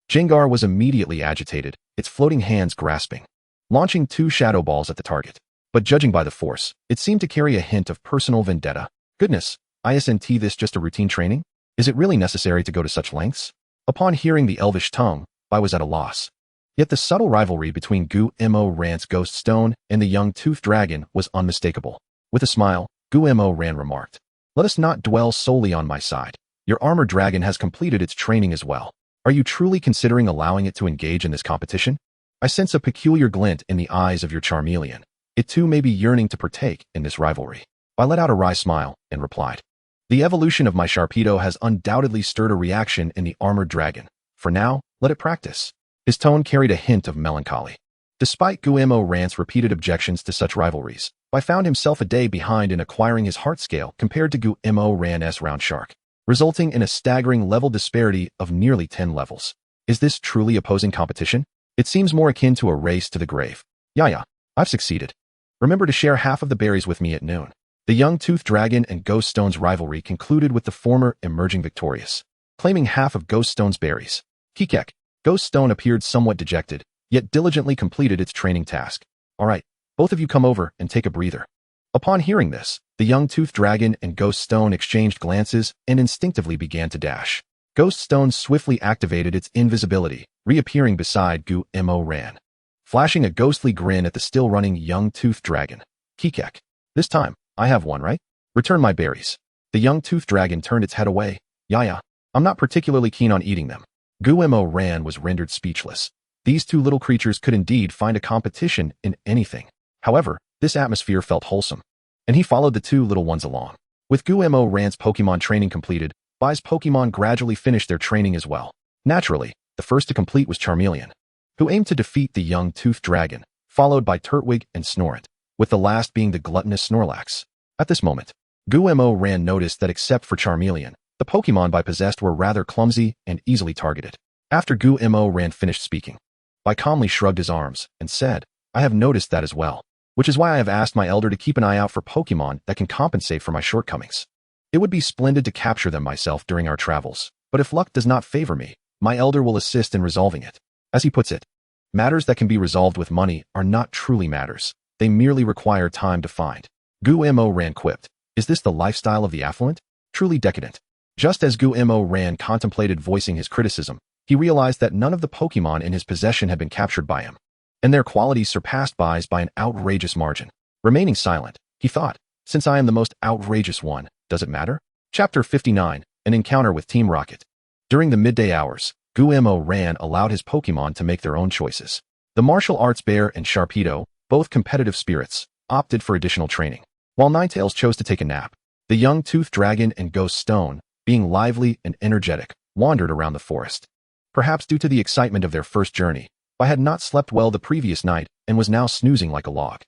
Jengar was immediately agitated, its floating hands grasping, launching 2 shadow balls at the target. But judging by the force, it seemed to carry a hint of personal vendetta. "Goodness, isn't this just a routine training? Is it really necessary to go to such lengths?" Upon hearing the elvish tongue, Bai was at a loss. Yet the subtle rivalry between Gu-Mo Ran's Ghost Stone and the young toothed dragon was unmistakable. With a smile, Gu-Mo Ran remarked, "Let us not dwell solely on my side. Your armored dragon has completed its training as well. Are you truly considering allowing it to engage in this competition? I sense a peculiar glint in the eyes of your Charmeleon. It too may be yearning to partake in this rivalry." Bai let out a wry smile and replied, "The evolution of my Sharpedo has undoubtedly stirred a reaction in the armored dragon. For now, let it practice." His tone carried a hint of melancholy. Despite Gu-Mo Ran's repeated objections to such rivalries, Bai found himself a day behind in acquiring his heart scale compared to Gu-Mo Ran's round shark, resulting in a staggering level disparity of nearly 10 levels. Is this truly opposing competition? It seems more akin to a race to the grave. "Yeah, I've succeeded. Remember to share half of the berries with me at noon." The young toothed dragon and Ghost Stone's rivalry concluded with the former emerging victorious, claiming half of Ghost Stone's berries. Kikek, Ghost Stone appeared somewhat dejected, yet diligently completed its training task. "All right, both of you come over and take a breather." Upon hearing this, the young toothed dragon and Ghost Stone exchanged glances and instinctively began to dash. Ghost Stone swiftly activated its invisibility, reappearing beside Gu-Mo Ran, flashing a ghostly grin at the still-running young toothed dragon. "Kikek, this time, I have one, right? Return my berries." The young toothed dragon turned its head away. "Yeah, I'm not particularly keen on eating them." Gu-Mo Ran was rendered speechless. These two little creatures could indeed find a competition in anything. However, this atmosphere felt wholesome, and he followed the two little ones along. With Gu-Mo Ran's Pokemon training completed, Bai's Pokemon gradually finished their training as well. Naturally, the first to complete was Charmeleon, who aimed to defeat the young toothed dragon, followed by Turtwig and Snorunt, with the last being the gluttonous Snorlax. At this moment, Gu-Mo Ran noticed that except for Charmeleon, the Pokemon Bai possessed were rather clumsy and easily targeted. After Gu-Mo Ran finished speaking, Bai calmly shrugged his arms and said, "I have noticed that as well, which is why I have asked my elder to keep an eye out for Pokemon that can compensate for my shortcomings. It would be splendid to capture them myself during our travels, but if luck does not favor me, my elder will assist in resolving it." As he puts it, matters that can be resolved with money are not truly matters. They merely require time to find. Gu-Mo Ran quipped, "Is this the lifestyle of the affluent? Truly decadent." Just as Gu-Mo Ran contemplated voicing his criticism, he realized that none of the Pokemon in his possession had been captured by him, and their qualities surpassed Bai's by an outrageous margin. Remaining silent, he thought, "Since I am the most outrageous one, does it matter?" Chapter 59, An Encounter with Team Rocket. During the midday hours, Gu-Mo Ran allowed his Pokemon to make their own choices. The martial arts bear and Sharpedo, both competitive spirits, opted for additional training, while Ninetales chose to take a nap. The young toothed dragon and Ghost Stone, being lively and energetic, wandered around the forest. Perhaps due to the excitement of their first journey, Bai had not slept well the previous night and was now snoozing like a log.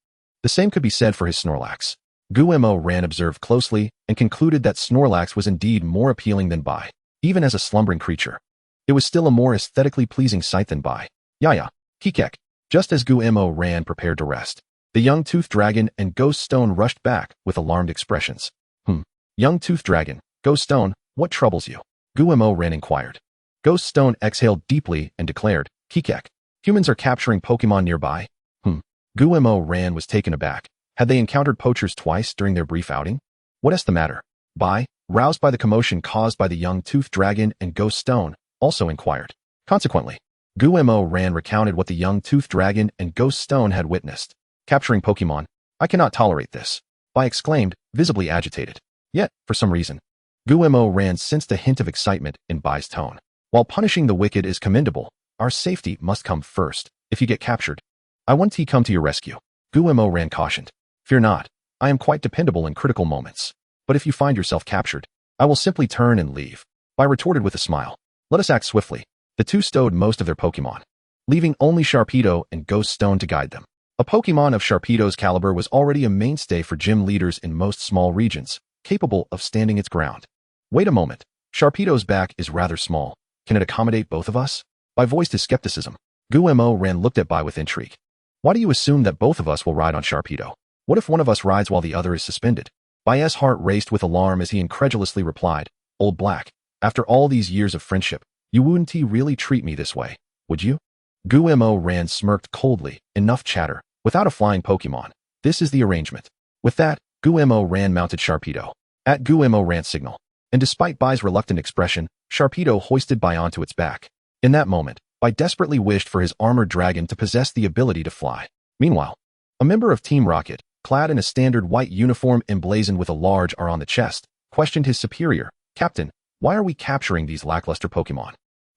The same could be said for his Snorlax. Guillermo Ran observed closely and concluded that Snorlax was indeed more appealing than Bai, even as a slumbering creature. It was still a more aesthetically pleasing sight than Bai. Yaya, Kikek. Just as Guillermo Ran prepared to rest, the young Toothed Dragon and Ghost Stone rushed back with alarmed expressions. Young Toothed Dragon, Ghost Stone, what troubles you? Guillermo Ran inquired. Ghost Stone exhaled deeply and declared, Kikek. Humans are capturing Pokemon nearby. Guillermo Ran was taken aback. Had they encountered poachers twice during their brief outing? What is the matter? Bai, roused by the commotion caused by the young Toothed Dragon and Ghost Stone, also inquired. Consequently, Guillermo Ran recounted what the young Toothed Dragon and Ghost Stone had witnessed. Capturing Pokemon? I cannot tolerate this. Bai exclaimed, visibly agitated. Yet, for some reason, Guillermo Ran sensed a hint of excitement in Bai's tone. While punishing the wicked is commendable, our safety must come first. If you get captured, I want to come to your rescue. Guillermo Ran cautioned. Fear not, I am quite dependable in critical moments. But if you find yourself captured, I will simply turn and leave. Bai retorted with a smile. Let us act swiftly. The two stowed most of their Pokemon, leaving only Sharpedo and Ghost Stone to guide them. A Pokemon of Sharpedo's caliber was already a mainstay for gym leaders in most small regions, capable of standing its ground. Wait a moment. Sharpedo's back is rather small. Can it accommodate both of us? Bai voiced his skepticism. Guillermo Ran looked at Bai with intrigue. Why do you assume that both of us will ride on Sharpedo? What if one of us rides while the other is suspended? Bai's heart raced with alarm as he incredulously replied, Old Black, after all these years of friendship, you wouldn't really treat me this way, would you? Guillermo Ran smirked coldly. Enough chatter. Without a flying Pokemon. This is the arrangement. With that, Guillermo Ran mounted Sharpedo. At Guillermo Ran's signal. And despite Bai's reluctant expression, Sharpedo hoisted Bai onto its back. In that moment, Bai desperately wished for his armored dragon to possess the ability to fly. Meanwhile, a member of Team Rocket, clad in a standard white uniform emblazoned with a large R on the chest, questioned his superior, Captain, why are we capturing these lackluster Pokemon?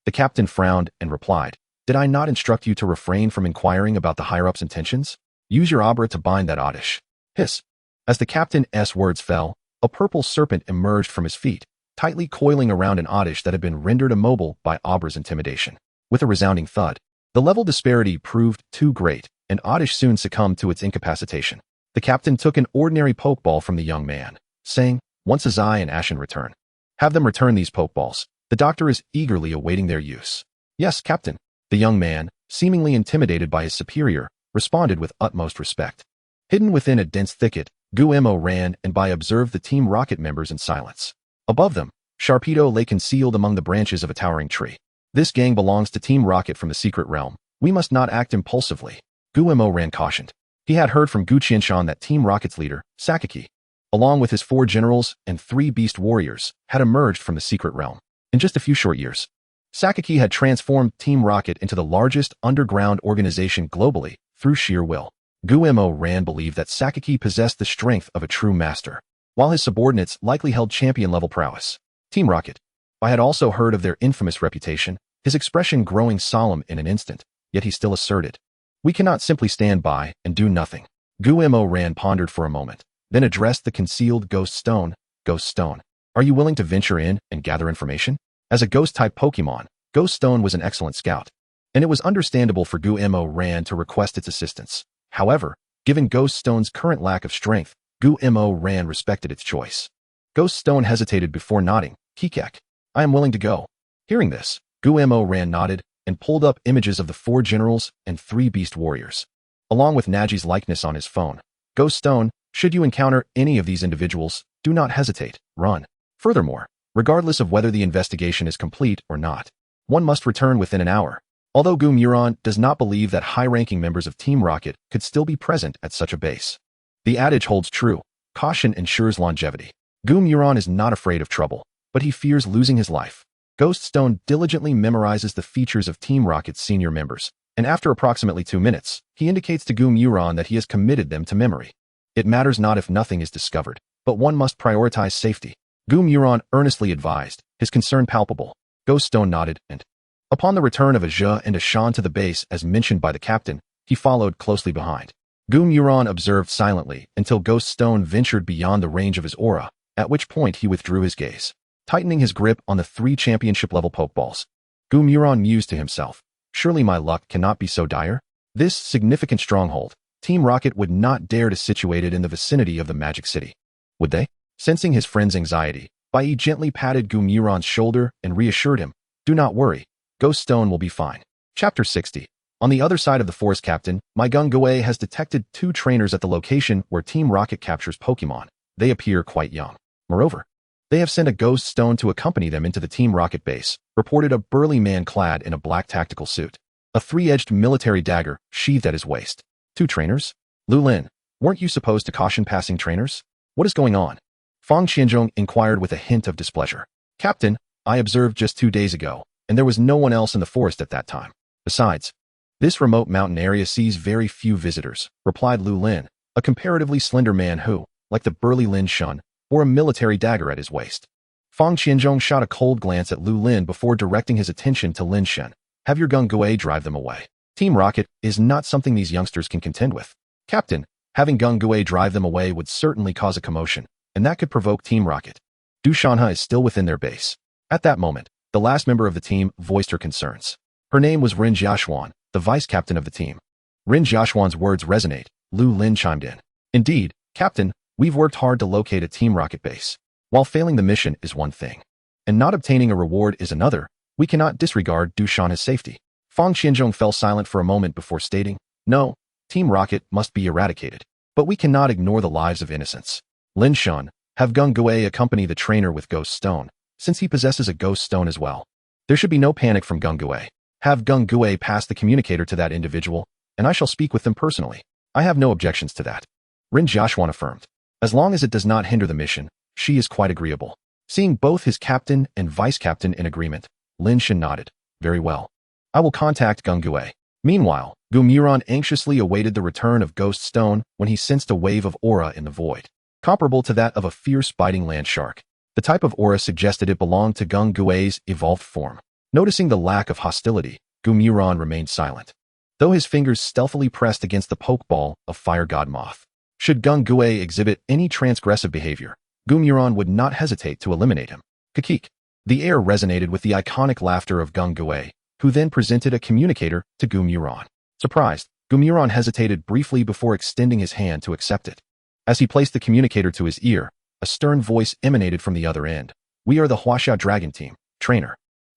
The captain frowned and replied, Did I not instruct you to refrain from inquiring about the higher-up's intentions? Use your Abra to bind that oddish. Hiss. As the captain's words fell, a purple serpent emerged from his feet, tightly coiling around an oddish that had been rendered immobile by Abra's intimidation. With a resounding thud, the level disparity proved too great, and oddish soon succumbed to its incapacitation. The captain took an ordinary Pokeball from the young man, saying, Once Azai and Ashen return, have them return these Pokeballs. The doctor is eagerly awaiting their use. Yes, Captain. The young man, seemingly intimidated by his superior, responded with utmost respect. Hidden within a dense thicket, Guillermo Ran and Bai observed the Team Rocket members in silence. Above them, Sharpedo lay concealed among the branches of a towering tree. This gang belongs to Team Rocket from the secret realm. We must not act impulsively, Guillermo Ran cautioned. He had heard from Gu Qianshan that Team Rocket's leader, Sakaki, along with his 4 generals and 3 beast warriors, had emerged from the secret realm. In just a few short years, Sakaki had transformed Team Rocket into the largest underground organization globally through sheer will. Guillermo Ran believed that Sakaki possessed the strength of a true master, while his subordinates likely held champion-level prowess. Team Rocket. I had also heard of their infamous reputation, his expression growing solemn in an instant, yet he still asserted, We cannot simply stand by and do nothing. Guillermo Ran pondered for a moment, then addressed the concealed Ghost Stone. Ghost Stone, are you willing to venture in and gather information? As a Ghost-type Pokemon, Ghost Stone was an excellent scout, and it was understandable for Guillermo Ran to request its assistance. However, given Ghost Stone's current lack of strength, Guillermo Ran respected its choice. Ghost Stone hesitated before nodding. Kikek, I am willing to go. Hearing this, Guillermo Ran nodded and pulled up images of the 4 generals and 3 beast warriors, along with Nagi's likeness on his phone. Ghost Stone, should you encounter any of these individuals, do not hesitate, run. Furthermore, regardless of whether the investigation is complete or not, one must return within an hour. Although Gumuron does not believe that high-ranking members of Team Rocket could still be present at such a base. The adage holds true, caution ensures longevity. Gumuron is not afraid of trouble, but he fears losing his life. Ghost Stone diligently memorizes the features of Team Rocket's senior members, and after approximately 2 minutes, he indicates to Gumuron that he has committed them to memory. It matters not if nothing is discovered, but one must prioritize safety. Gumuron earnestly advised, his concern palpable. Ghost Stone nodded, and upon the return of Aja and Ashan to the base as mentioned by the captain, he followed closely behind. Gumuron observed silently until Ghost Stone ventured beyond the range of his aura, at which point he withdrew his gaze. tightening his grip on the 3 championship-level Pokeballs. Gumuron mused to himself, surely my luck cannot be so dire? This significant stronghold, Team Rocket would not dare to situate it in the vicinity of the Magic City. Would they? Sensing his friend's anxiety, Bai gently patted Gumuron's shoulder and reassured him, do not worry, Ghost Stone will be fine. Chapter 60. On the other side of the forest, Captain, my Gung-Gui has detected 2 trainers at the location where Team Rocket captures Pokemon. They appear quite young. Moreover, they have sent a Ghost Stone to accompany them into the Team Rocket base, reported a burly man clad in a black tactical suit. A 3-edged military dagger sheathed at his waist. 2 trainers? Lu Lin, weren't you supposed to caution passing trainers? What is going on? Fang Qianzhong inquired with a hint of displeasure. Captain, I observed just 2 days ago, and there was no one else in the forest at that time. Besides, this remote mountain area sees very few visitors, replied Lu Lin, a comparatively slender man who, like the burly Lin Shun, wore a military dagger at his waist. Fang Qianzhong shot a cold glance at Lu Lin before directing his attention to Lin Shen. Have your Gung-Gui drive them away. Team Rocket is not something these youngsters can contend with. Captain, having Gung-Gui drive them away would certainly cause a commotion, and that could provoke Team Rocket. Du Shanha is still within their base. At that moment, the last member of the team voiced her concerns. Her name was Rin Jiaxuan, the vice-captain of the team. Rin Jiaxuan's words resonate, Lu Lin chimed in. Indeed, Captain, we've worked hard to locate a Team Rocket base. While failing the mission is one thing, and not obtaining a reward is another, we cannot disregard Du Shanha's safety. Fang Qianzhong fell silent for a moment before stating, no, Team Rocket must be eradicated, but we cannot ignore the lives of innocents. Lin Shun, have Gung-Gui accompany the trainer with Ghost Stone, since he possesses a Ghost Stone as well. There should be no panic from Gung-Gui. Have Gung-Gui pass the communicator to that individual, and I shall speak with them personally. I have no objections to that. Rin Jiaxuan affirmed. As long as it does not hinder the mission, she is quite agreeable. Seeing both his captain and vice-captain in agreement, Lin Shen nodded. Very well. I will contact Gung-Gui. Meanwhile, Gumuron anxiously awaited the return of Ghost Stone when he sensed a wave of aura in the void, comparable to that of a fierce biting land shark. The type of aura suggested it belonged to Gung-Gui's evolved form. Noticing the lack of hostility, Gumuron remained silent, though his fingers stealthily pressed against the pokeball of Fire God Moth. Should Gung-Gui exhibit any transgressive behavior, Gumuron would not hesitate to eliminate him. Kakik. The air resonated with the iconic laughter of Gung-Gui, who then presented a communicator to Gumuron. Surprised, Gumuron hesitated briefly before extending his hand to accept it. As he placed the communicator to his ear, a stern voice emanated from the other end. We are the Huaxia Dragon Team, trainer.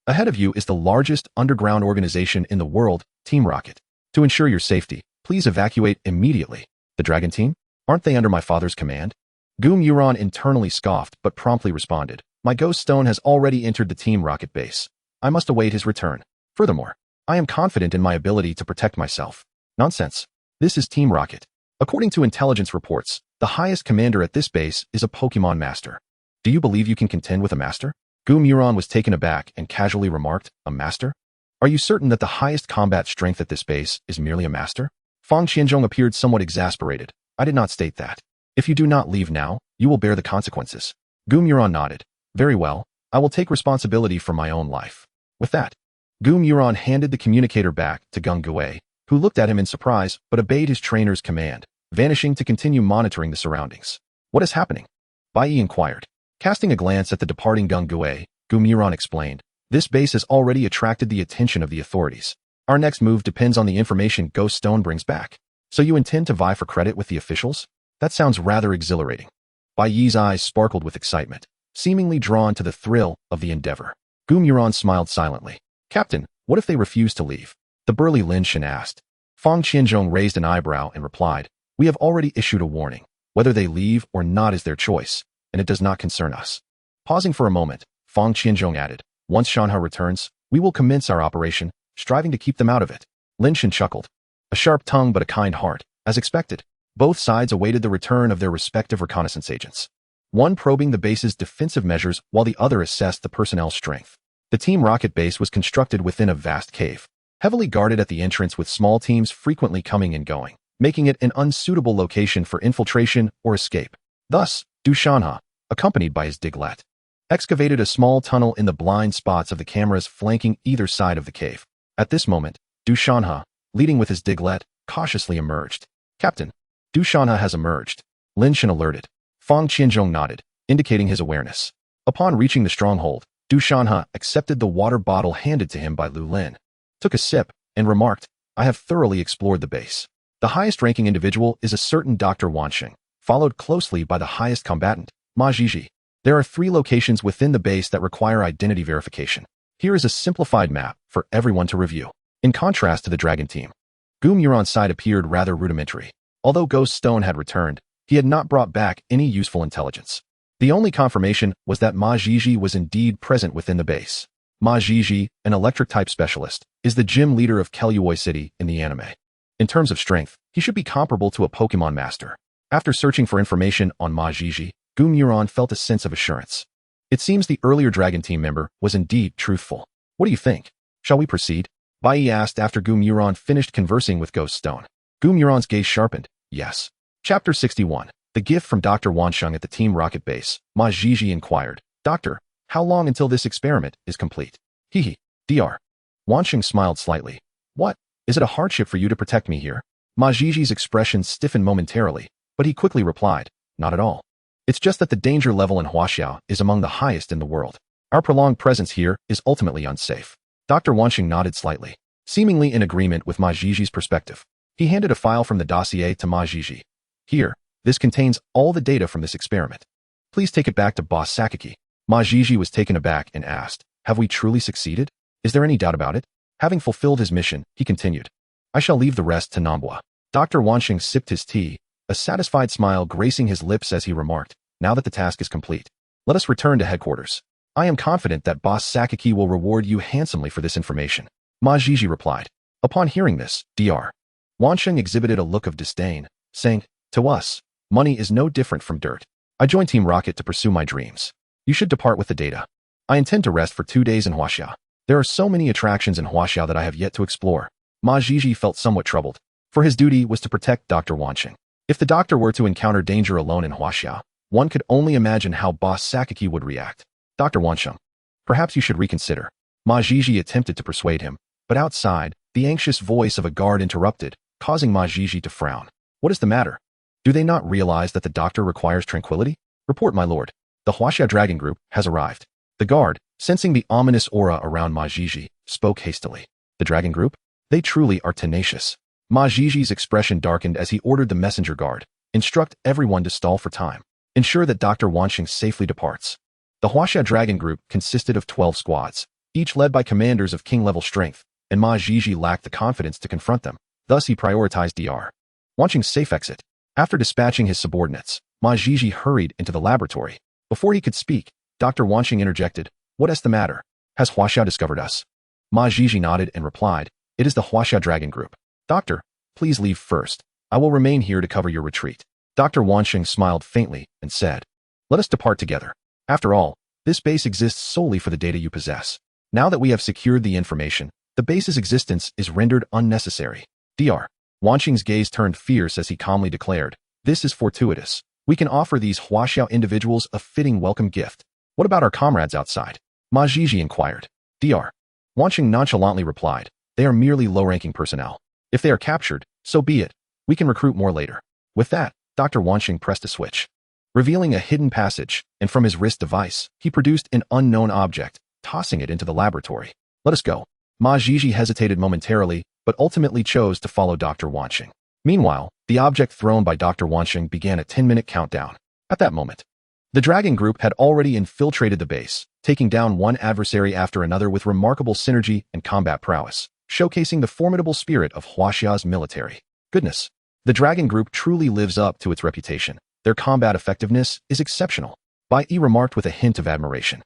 Ahead of you is the largest underground organization in the world, Team Rocket. To ensure your safety, please evacuate immediately. The Dragon Team? Aren't they under my father's command? Gumuron internally scoffed but promptly responded. My Ghost Stone has already entered the Team Rocket base. I must await his return. Furthermore, I am confident in my ability to protect myself. Nonsense. This is Team Rocket. According to intelligence reports, the highest commander at this base is a Pokemon Master. Do you believe you can contend with a Master? Gumuron was taken aback and casually remarked, a Master? Are you certain that the highest combat strength at this base is merely a Master? Fang Qianzhong appeared somewhat exasperated. I did not state that. If you do not leave now, you will bear the consequences. Gumuron nodded. Very well, I will take responsibility for my own life. With that, Gumuron handed the communicator back to Gung-Gui, who looked at him in surprise but obeyed his trainer's command, vanishing to continue monitoring the surroundings. What is happening? Bai inquired. Casting a glance at the departing Gung-Gui, Gumuron explained, this base has already attracted the attention of the authorities. Our next move depends on the information Ghost Stone brings back. So you intend to vie for credit with the officials? That sounds rather exhilarating. Bai Yi's eyes sparkled with excitement, seemingly drawn to the thrill of the endeavor. Gumuron smiled silently. Captain, what if they refuse to leave? The burly Lin Shen asked. Fang Qianzhong raised an eyebrow and replied, we have already issued a warning. Whether they leave or not is their choice, and it does not concern us. Pausing for a moment, Fang Qianzhong added, once Shanha returns, we will commence our operation, striving to keep them out of it. Lin Shen chuckled. A sharp tongue but a kind heart, as expected. Both sides awaited the return of their respective reconnaissance agents. One probing the base's defensive measures while the other assessed the personnel's strength. The Team Rocket base was constructed within a vast cave, heavily guarded at the entrance with small teams frequently coming and going, making it an unsuitable location for infiltration or escape. Thus, Du Shanha, accompanied by his Diglett, excavated a small tunnel in the blind spots of the cameras flanking either side of the cave. At this moment, Du Shanha, leading with his Diglett, cautiously emerged. Captain, Du Shanha has emerged. Lin Shen alerted. Fang Qianzhong nodded, indicating his awareness. Upon reaching the stronghold, Du Shanhe accepted the water bottle handed to him by Lu Lin, took a sip, and remarked, I have thoroughly explored the base. The highest-ranking individual is a certain Dr. Wansheng, followed closely by the highest combatant, Ma Jiji. There are 3 locations within the base that require identity verification. Here is a simplified map for everyone to review. In contrast to the dragon team, Gu Muron's side appeared rather rudimentary. Although Ghost Stone had returned, he had not brought back any useful intelligence. The only confirmation was that Ma Jiji was indeed present within the base. Ma Jiji, an electric-type specialist, is the gym leader of Kelluyoi City in the anime. In terms of strength, he should be comparable to a Pokemon master. After searching for information on Ma Jiji, Gu Muron felt a sense of assurance. It seems the earlier dragon team member was indeed truthful. What do you think? Shall we proceed? Bai asked after Gu Muron finished conversing with Ghost Stone. Gu Muron's gaze sharpened. Yes. Chapter 61. The gift from Dr. Wansheng at the Team Rocket base. Ma Jiji inquired. Doctor, how long until this experiment is complete? Hehe. Dr. Wansheng smiled slightly. What? Is it a hardship for you to protect me here? Ma Jiji's expression stiffened momentarily, but he quickly replied, not at all. It's just that the danger level in Huaxiao is among the highest in the world. Our prolonged presence here is ultimately unsafe. Dr. Wansheng nodded slightly, seemingly in agreement with Ma Jiji's perspective. He handed a file from the dossier to Ma Jiji. Here, this contains all the data from this experiment. Please take it back to Boss Sakaki. Ma Jiji was taken aback and asked, have we truly succeeded? Is there any doubt about it? Having fulfilled his mission, he continued. I shall leave the rest to Nambua. Dr. Wansheng sipped his tea, a satisfied smile gracing his lips as he remarked, now that the task is complete, let us return to headquarters. I am confident that Boss Sakaki will reward you handsomely for this information. Ma Jiji replied. Upon hearing this, Dr. Wansheng exhibited a look of disdain, saying, to us, money is no different from dirt. I joined Team Rocket to pursue my dreams. You should depart with the data. I intend to rest for 2 days in Huaxiao. There are so many attractions in Huaxiao that I have yet to explore. Ma Jiji felt somewhat troubled, for his duty was to protect Dr. Wansheng. If the doctor were to encounter danger alone in Huaxiao, one could only imagine how Boss Sakaki would react. Dr. Wansheng, perhaps you should reconsider. Ma Jiji attempted to persuade him, but outside, the anxious voice of a guard interrupted, causing Ma Jiji to frown. What is the matter? Do they not realize that the doctor requires tranquility? Report, my lord. The Huaxia Dragon Group has arrived. The guard, sensing the ominous aura around Ma Jiji, spoke hastily. The Dragon Group? They truly are tenacious. Ma Jiji's expression darkened as he ordered the messenger guard. Instruct everyone to stall for time. Ensure that Dr. Wansheng safely departs. The Huaxia Dragon Group consisted of 12 squads, each led by commanders of king-level strength, and Ma Jiji lacked the confidence to confront them. Thus he prioritized Dr. Wansheng's safe exit. After dispatching his subordinates, Ma Jiji hurried into the laboratory. Before he could speak, Dr. Wansheng interjected, what is the matter? Has Huaxiao discovered us? Ma Jiji nodded and replied, it is the Huaxia Dragon Group. Doctor, please leave first. I will remain here to cover your retreat. Dr. Wansheng smiled faintly and said, let us depart together. After all, this base exists solely for the data you possess. Now that we have secured the information, the base's existence is rendered unnecessary. Dr. Wansheng's gaze turned fierce as he calmly declared, this is fortuitous. We can offer these Huaxiao individuals a fitting welcome gift. What about our comrades outside? Ma Jiji inquired. Dr. Wansheng nonchalantly replied, they are merely low-ranking personnel. If they are captured, so be it. We can recruit more later. With that, Dr. Wansheng pressed a switch, revealing a hidden passage, and from his wrist device, he produced an unknown object, tossing it into the laboratory. Let us go. Ma Jiji hesitated momentarily, but ultimately chose to follow Dr. Wansheng. Meanwhile, the object thrown by Dr. Wansheng began a 10-minute countdown. At that moment, the Dragon Group had already infiltrated the base, taking down one adversary after another with remarkable synergy and combat prowess, showcasing the formidable spirit of Huaxia's military. Goodness, the Dragon Group truly lives up to its reputation. Their combat effectiveness is exceptional. Bai Yi remarked with a hint of admiration.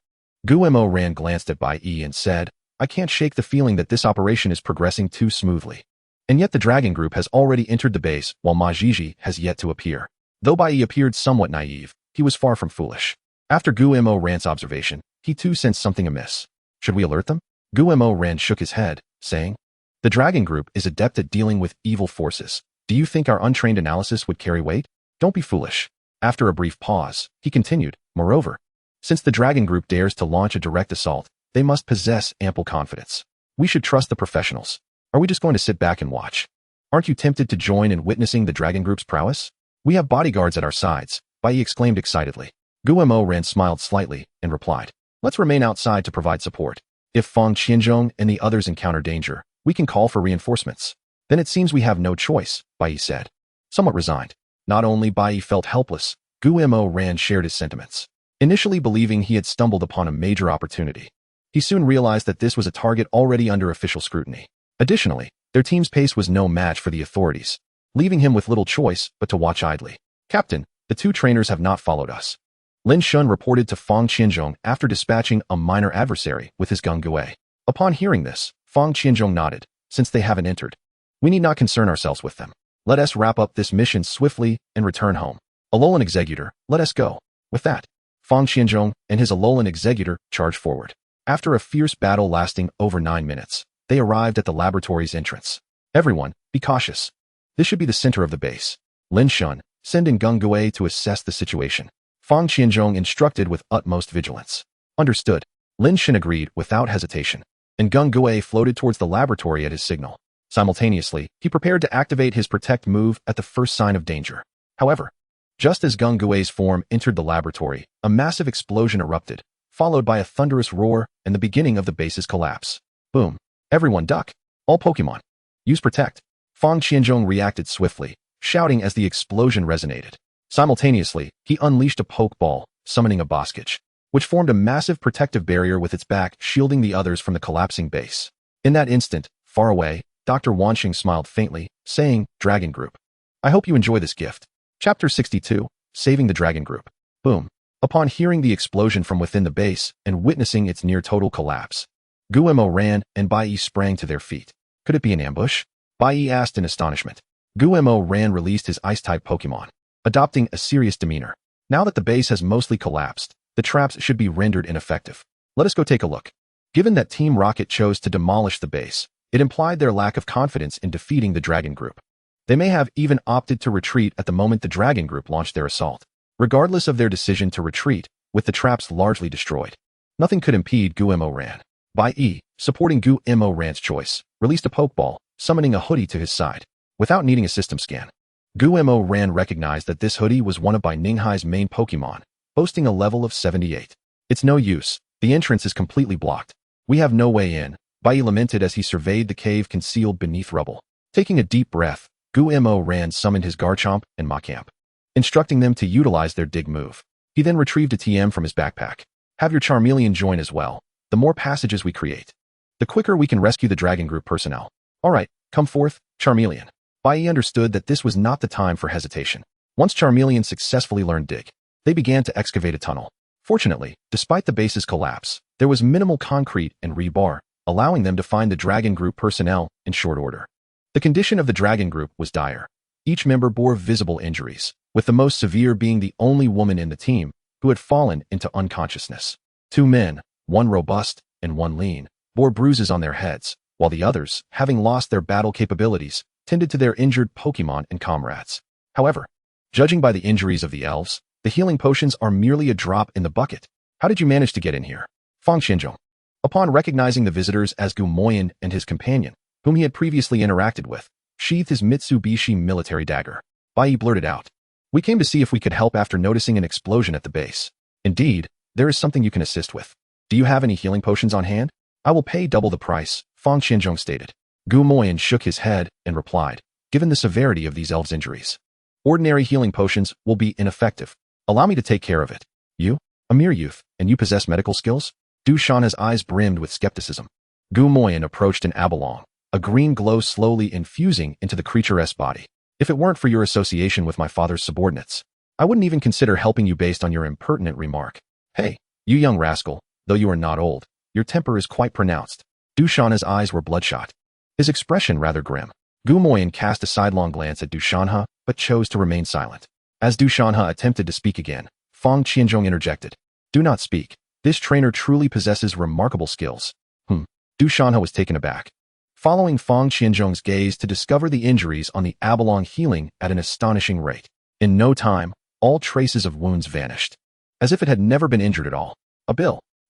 Gu Mo Ran glanced at Bai Yi and said, I can't shake the feeling that this operation is progressing too smoothly. And yet the Dragon Group has already entered the base while Ma Jiji has yet to appear. Though Bai Yi appeared somewhat naive, he was far from foolish. After Gu Mo Ran's observation, he too sensed something amiss. Should we alert them? Gu Mo Ran shook his head, saying, the Dragon Group is adept at dealing with evil forces. Do you think our untrained analysis would carry weight? Don't be foolish. After a brief pause, he continued, moreover, since the Dragon Group dares to launch a direct assault, they must possess ample confidence. We should trust the professionals. Are we just going to sit back and watch? Aren't you tempted to join in witnessing the Dragon Group's prowess? We have bodyguards at our sides, Bai Yi exclaimed excitedly. Guo Ran smiled slightly and replied, let's remain outside to provide support. If Fang Qianzhong and the others encounter danger, we can call for reinforcements. Then it seems we have no choice, Bai Yi said. Somewhat resigned. Not only Bai Yi felt helpless, Guo Ran shared his sentiments. Initially believing he had stumbled upon a major opportunity, he soon realized that this was a target already under official scrutiny. Additionally, their team's pace was no match for the authorities, leaving him with little choice but to watch idly. Captain, the two trainers have not followed us. Lin Shun reported to Fang Qianzhong after dispatching a minor adversary with his gun Gui. Upon hearing this, Fang Qianzhong nodded. Since they haven't entered, we need not concern ourselves with them. Let us wrap up this mission swiftly and return home. Alolan Executor, let us go. With that, Fang Qianzhong and his Alolan Executor charged forward. After a fierce battle lasting over 9 minutes, they arrived at the laboratory's entrance. Everyone, be cautious. This should be the center of the base. Lin Shun, send in Gung Gui to assess the situation. Fang Qianzhong instructed with utmost vigilance. Understood. Lin Shun agreed without hesitation, and Gung Gui floated towards the laboratory at his signal. Simultaneously, he prepared to activate his protect move at the first sign of danger. However, just as Gung Gui's form entered the laboratory, a massive explosion erupted, followed by a thunderous roar and the beginning of the base's collapse. Boom. Everyone duck. All Pokemon. Use protect. Fang Qianzhong reacted swiftly, shouting as the explosion resonated. Simultaneously, he unleashed a Pokeball, summoning a Boskage, which formed a massive protective barrier with its back shielding the others from the collapsing base. In that instant, far away, Dr. Wanxing smiled faintly, saying, Dragon Group. I hope you enjoy this gift. Chapter 62, Saving the Dragon Group. Boom. Upon hearing the explosion from within the base and witnessing its near-total collapse, Guo Ran and Bai Yi sprang to their feet. Could it be an ambush? Bai Yi asked in astonishment. Guo Ran released his Ice-type Pokémon, adopting a serious demeanor. Now that the base has mostly collapsed, the traps should be rendered ineffective. Let us go take a look. Given that Team Rocket chose to demolish the base, it implied their lack of confidence in defeating the Dragon Group. They may have even opted to retreat at the moment the Dragon Group launched their assault. Regardless of their decision to retreat, with the traps largely destroyed, nothing could impede Guo Ran. Bai Yi, supporting Guo Ran's choice, released a Pokeball, summoning a hoodie to his side. Without needing a system scan, Guo Ran recognized that this hoodie was one of Bai Ninghai's main Pokemon, boasting a level of 78. It's no use. The entrance is completely blocked. We have no way in, Bai Yi lamented as he surveyed the cave concealed beneath rubble. Taking a deep breath, Guo Ran summoned his Garchomp and Machamp, instructing them to utilize their dig move. He then retrieved a TM from his backpack. Have your Charmeleon join as well. The more passages we create, the quicker we can rescue the Dragon Group personnel. Alright, come forth, Charmeleon. Bai Yi understood that this was not the time for hesitation. Once Charmeleon successfully learned dig, they began to excavate a tunnel. Fortunately, despite the base's collapse, there was minimal concrete and rebar, allowing them to find the Dragon Group personnel in short order. The condition of the Dragon Group was dire. Each member bore visible injuries, with the most severe being the only woman in the team who had fallen into unconsciousness. 2 men, one robust and one lean, bore bruises on their heads, while the others, having lost their battle capabilities, tended to their injured Pokemon and comrades. However, judging by the injuries of the elves, the healing potions are merely a drop in the bucket. How did you manage to get in here? Fang Qianzhong. Upon recognizing the visitors as Gumoyan and his companion, whom he had previously interacted with, sheathed his Mitsubishi military dagger. Bai Yi blurted out. We came to see if we could help after noticing an explosion at the base. Indeed, there is something you can assist with. Do you have any healing potions on hand? I will pay double the price, Fang Qianzhong stated. Gumoyan shook his head and replied, given the severity of these elves' injuries, ordinary healing potions will be ineffective. Allow me to take care of it. You? A mere youth, and you possess medical skills? Du Shanha's eyes brimmed with skepticism. Gumoyan approached an Abalong, a green glow slowly infusing into the creature's body. If it weren't for your association with my father's subordinates, I wouldn't even consider helping you based on your impertinent remark. Hey, you young rascal, though you are not old, your temper is quite pronounced. Du Shanha's eyes were bloodshot, his expression rather grim. Gumoyan cast a sidelong glance at Du Shanha, but chose to remain silent. As Du Shanha attempted to speak again, Fang Qianzhong interjected. Do not speak. This trainer truly possesses remarkable skills. Du Shanha was taken aback, following Fang Qianzhong's gaze to discover the injuries on the Abalong healing at an astonishing rate. In no time, all traces of wounds vanished, as if it had never been injured at all.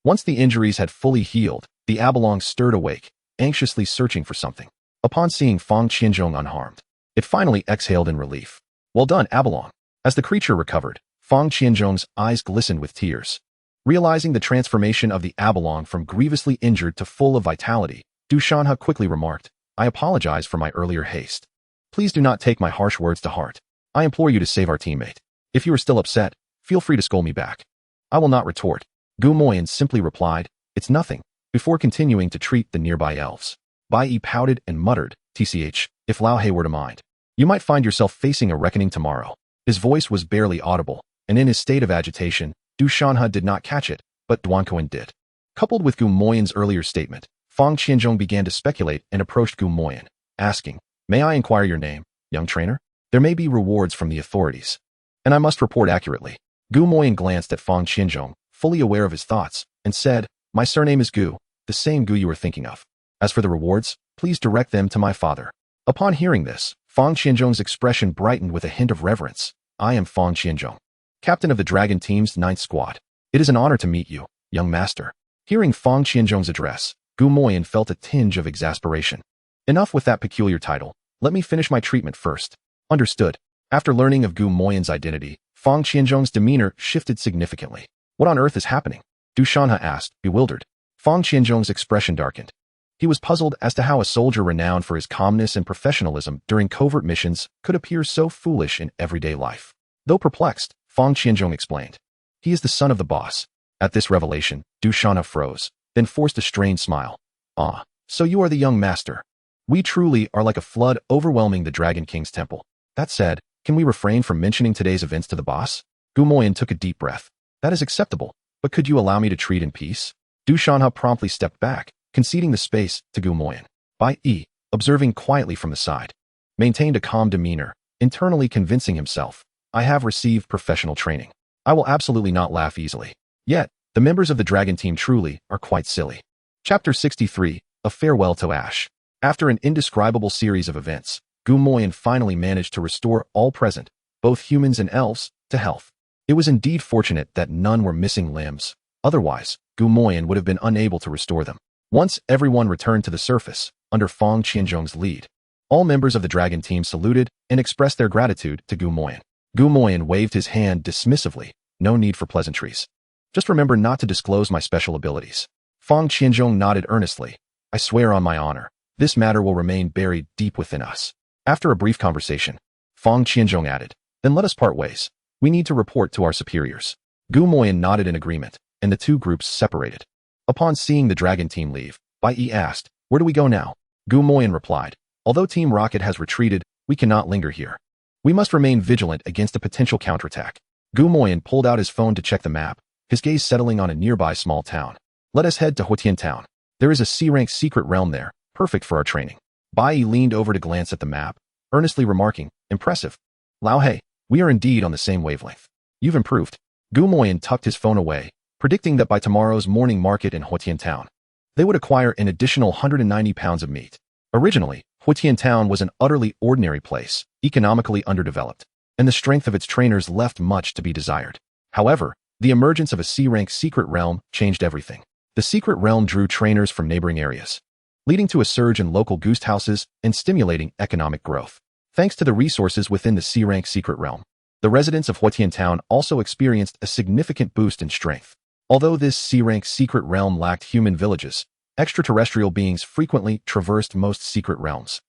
Once the injuries had fully healed, the Abalong stirred awake, anxiously searching for something. Upon seeing Fang Qianzhong unharmed, it finally exhaled in relief. Well done, Abalong. As the creature recovered, Fang Qianzhong's eyes glistened with tears. Realizing the transformation of the Abalone from grievously injured to full of vitality, Du Shanhe quickly remarked, I apologize for my earlier haste. Please do not take my harsh words to heart. I implore you to save our teammate. If you are still upset, feel free to scold me back. I will not retort. Gu Moyan simply replied, it's nothing, before continuing to treat the nearby elves. Bai Yi pouted and muttered, TCH, if Lao He were to mind, you might find yourself facing a reckoning tomorrow. His voice was barely audible, and in his state of agitation, Du Shanhe did not catch it, but Duan Cohen did. Coupled with Gu Moyan's earlier statement, Fang Qianzhong began to speculate and approached Gu Moyan, asking, may I inquire your name, young trainer? There may be rewards from the authorities. And I must report accurately. Gu Moyan glanced at Fang Qianzhong, fully aware of his thoughts, and said, my surname is Gu, the same Gu you were thinking of. As for the rewards, please direct them to my father. Upon hearing this, Fang Qianzhong's expression brightened with a hint of reverence. I am Fang Qianzhong, captain of the Dragon Team's 9th Squad. It is an honor to meet you, young master. Hearing Fang Qianzhong's address, Gu Moyan felt a tinge of exasperation. Enough with that peculiar title. Let me finish my treatment first. Understood. After learning of Gu Moyan's identity, Fang Qianzhong's demeanor shifted significantly. What on earth is happening? Du Shanhe asked, bewildered. Fang Qianzhong's expression darkened. He was puzzled as to how a soldier renowned for his calmness and professionalism during covert missions could appear so foolish in everyday life. Though perplexed, Fang Qianzhong explained. He is the son of the boss. At this revelation, Du Shanhe froze, then forced a strained smile. Ah, so you are the young master. We truly are like a flood overwhelming the Dragon King's temple. That said, can we refrain from mentioning today's events to the boss? Gu Moyan took a deep breath. That is acceptable, but could you allow me to treat in peace? Du Shanhe promptly stepped back, conceding the space to Gu Moyan. Bai Yi, observing quietly from the side, maintained a calm demeanor, internally convincing himself, I have received professional training. I will absolutely not laugh easily. Yet, the members of the Dragon Team truly are quite silly. Chapter 63, A Farewell to Ash. After an indescribable series of events, Gu Moyan finally managed to restore all present, both humans and elves, to health. It was indeed fortunate that none were missing limbs. Otherwise, Gu Moyan would have been unable to restore them. Once everyone returned to the surface, under Fang Qianzhong's lead, all members of the Dragon Team saluted and expressed their gratitude to Gu Moyan. Gu Moyan waved his hand dismissively. No need for pleasantries. Just remember not to disclose my special abilities. Fang Qianzhong nodded earnestly. I swear on my honor, this matter will remain buried deep within us. After a brief conversation, Fang Qianzhong added, then let us part ways. We need to report to our superiors. Gu Moyan nodded in agreement, and the two groups separated. Upon seeing the Dragon Team leave, Bai Yi asked, where do we go now? Gu Moyan replied, although Team Rocket has retreated, we cannot linger here. We must remain vigilant against a potential counterattack. Gu Moyan pulled out his phone to check the map, his gaze settling on a nearby small town. Let us head to Huotian Town. There is a C-rank secret realm there, perfect for our training. Bai Yi leaned over to glance at the map, earnestly remarking, impressive. Lao He, we are indeed on the same wavelength. You've improved. Gu Moyan tucked his phone away, predicting that by tomorrow's morning market in Huotian Town, they would acquire an additional 190 pounds of meat. Originally, Huotian Town was an utterly ordinary place, economically underdeveloped, and the strength of its trainers left much to be desired. However, the emergence of a C-rank secret realm changed everything. The secret realm drew trainers from neighboring areas, leading to a surge in local goose houses and stimulating economic growth. Thanks to the resources within the C-rank secret realm, the residents of Huotian Town also experienced a significant boost in strength. Although this C-rank secret realm lacked human villages, extraterrestrial beings frequently traversed most secret realms.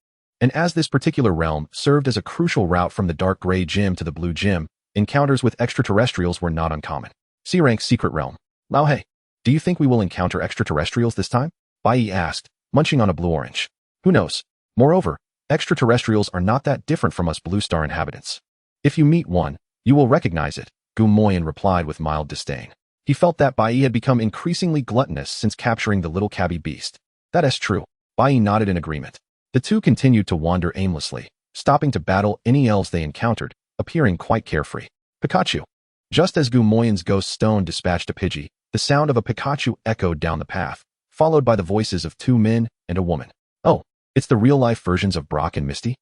And as this particular realm served as a crucial route from the dark gray gym to the blue gym, encounters with extraterrestrials were not uncommon. C-rank secret realm. Lao He, do you think we will encounter extraterrestrials this time? Bai Yi asked, munching on a blue orange. Who knows? Moreover, extraterrestrials are not that different from us Blue Star inhabitants. If you meet one, you will recognize it, Gu Moyan replied with mild disdain. He felt that Bai Yi had become increasingly gluttonous since capturing the little cabby beast. That is true. Bai Yi nodded in agreement. The two continued to wander aimlessly, stopping to battle any elves they encountered, appearing quite carefree. Pikachu. Just as Gu Moyan's ghost stone dispatched a Pidgey, the sound of a Pikachu echoed down the path, followed by the voices of two men and a woman. Oh, it's the real-life versions of Brock and Misty?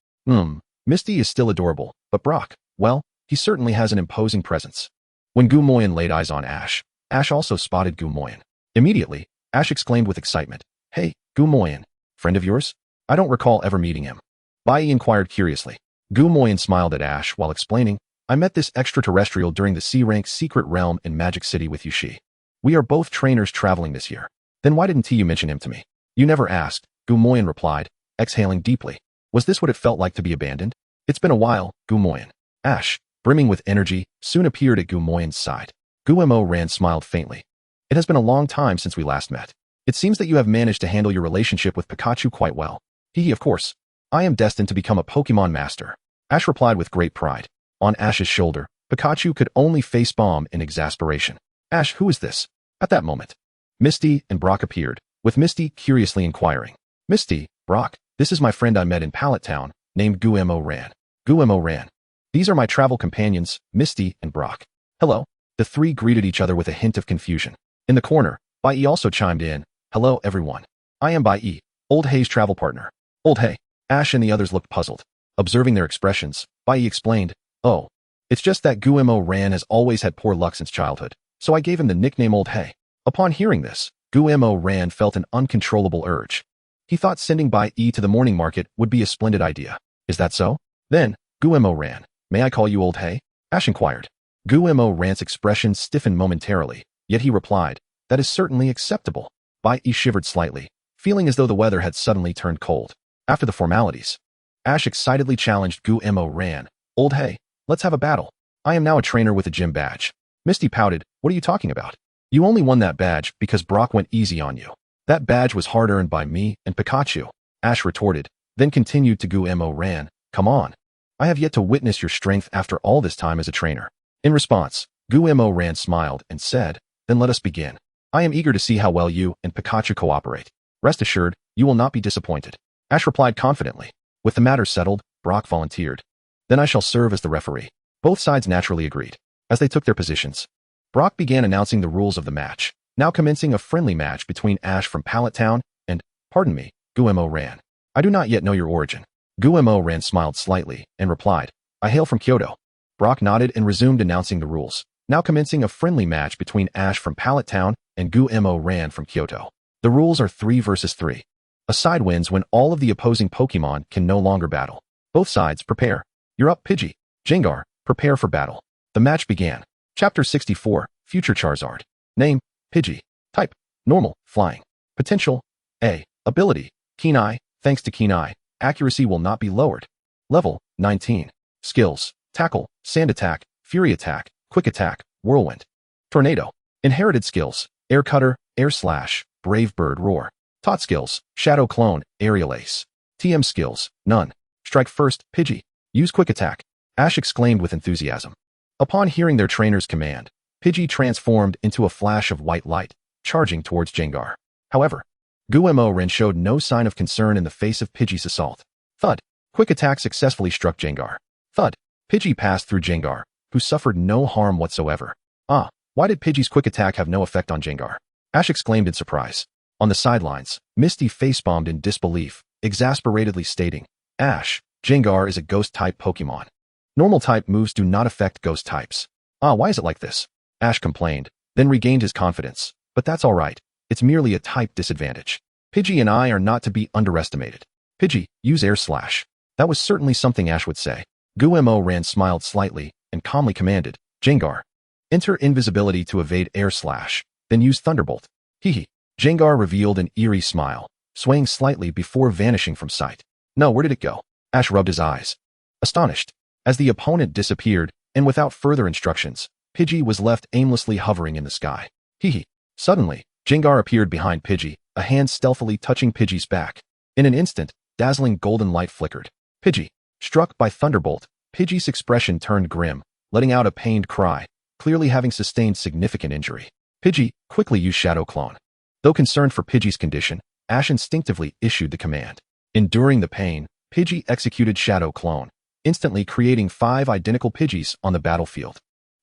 Misty is still adorable, but Brock, well, he certainly has an imposing presence. When Gu Moyan laid eyes on Ash, Ash also spotted Gu Moyan. Immediately, Ash exclaimed with excitement, Hey, Gu Moyan, friend of yours? I don't recall ever meeting him. Bai Yi inquired curiously. Gu Moyan smiled at Ash while explaining, I met this extraterrestrial during the C-rank secret realm in Magic City with Yushi. We are both trainers traveling this year. Then why didn't you mention him to me? You never asked, Gumoyan replied, exhaling deeply. Was this what it felt like to be abandoned? It's been a while, Gumoyan. Ash, brimming with energy, soon appeared at Gumoyan's side. Gumo Ran smiled faintly. It has been a long time since we last met. It seems that you have managed to handle your relationship with Pikachu quite well. Hee, of course. I am destined to become a Pokemon master. Ash replied with great pride. On Ash's shoulder, Pikachu could only facepalm in exasperation. Ash, who is this? At that moment, Misty and Brock appeared, with Misty curiously inquiring. Misty, Brock, this is my friend I met in Pallet Town, named Gumo Ran. Gumo Ran. These are my travel companions, Misty and Brock. Hello. The three greeted each other with a hint of confusion. In the corner, Bai also chimed in. Hello, everyone. I am Bai, Old Hei's travel partner. Old Hei. Ash and the others looked puzzled. Observing their expressions, Bai explained, Oh, it's just that Gumo Ran has always had poor luck since childhood, so I gave him the nickname Old Hei. Upon hearing this, Gumo Ran felt an uncontrollable urge. He thought sending Bai to the morning market would be a splendid idea. Is that so? Then, Gumo Ran, may I call you Old Hei? Ash inquired. Gumo Ran's expression stiffened momentarily, yet he replied, That is certainly acceptable. Bai shivered slightly, feeling as though the weather had suddenly turned cold. After the formalities, Ash excitedly challenged Gumo Ran. Old Hei, let's have a battle. I am now a trainer with a gym badge. Misty pouted, What are you talking about? You only won that badge because Brock went easy on you. That badge was hard-earned by me and Pikachu. Ash retorted, then continued to Gumo Ran. Come on. I have yet to witness your strength after all this time as a trainer. In response, Gumo Ran smiled and said, Then let us begin. I am eager to see how well you and Pikachu cooperate. Rest assured, you will not be disappointed. Ash replied confidently. With the matter settled, Brock volunteered. Then I shall serve as the referee. Both sides naturally agreed. As they took their positions, Brock began announcing the rules of the match, now commencing a friendly match between Ash from Pallet Town and, pardon me, Gumo Ran. I do not yet know your origin. Gumo Ran smiled slightly and replied, I hail from Kyoto. Brock nodded and resumed announcing the rules, now commencing a friendly match between Ash from Pallet Town and Gumo Ran from Kyoto. The rules are 3 versus 3. A side wins when all of the opposing Pokemon can no longer battle. Both sides prepare. You're up, Pidgey. Jengar, prepare for battle. The match began. Chapter 64, Future Charizard. Name, Pidgey. Type, Normal, Flying. Potential, A. Ability, Keen Eye. Thanks to Keen Eye, accuracy will not be lowered. Level, 19. Skills, Tackle, Sand Attack, Fury Attack, Quick Attack, Whirlwind. Tornado. Inherited skills, Air Cutter, Air Slash, Brave Bird Roar. Taught skills, Shadow Clone, Aerial Ace. TM skills, none. Strike first, Pidgey. Use Quick Attack. Ash exclaimed with enthusiasm. Upon hearing their trainer's command, Pidgey transformed into a flash of white light, charging towards Jengar. However, Gumo Ran showed no sign of concern in the face of Pidgey's assault. Thud. Quick Attack successfully struck Jengar. Thud. Pidgey passed through Jengar, who suffered no harm whatsoever. Ah, why did Pidgey's Quick Attack have no effect on Jengar? Ash exclaimed in surprise. On the sidelines, Misty facepalmed in disbelief, exasperatedly stating, Ash, Jengar is a Ghost-type Pokemon. Normal-type moves do not affect Ghost types. Ah, why is it like this? Ash complained, then regained his confidence. But that's alright. It's merely a type disadvantage. Pidgey and I are not to be underestimated. Pidgey, use Air Slash. That was certainly something Ash would say. Gumo Ran smiled slightly and calmly commanded, Jengar. Enter invisibility to evade Air Slash, then use Thunderbolt. Hee. Jengar revealed an eerie smile, swaying slightly before vanishing from sight. No, where did it go? Ash rubbed his eyes. Astonished. As the opponent disappeared, and without further instructions, Pidgey was left aimlessly hovering in the sky. Hee. Suddenly, Jengar appeared behind Pidgey, a hand stealthily touching Pidgey's back. In an instant, dazzling golden light flickered. Pidgey. Struck by Thunderbolt, Pidgey's expression turned grim, letting out a pained cry, clearly having sustained significant injury. Pidgey, quickly use Shadow Clone. Though concerned for Pidgey's condition, Ash instinctively issued the command. Enduring the pain, Pidgey executed Shadow Clone, instantly creating 5 identical Pidgeys on the battlefield.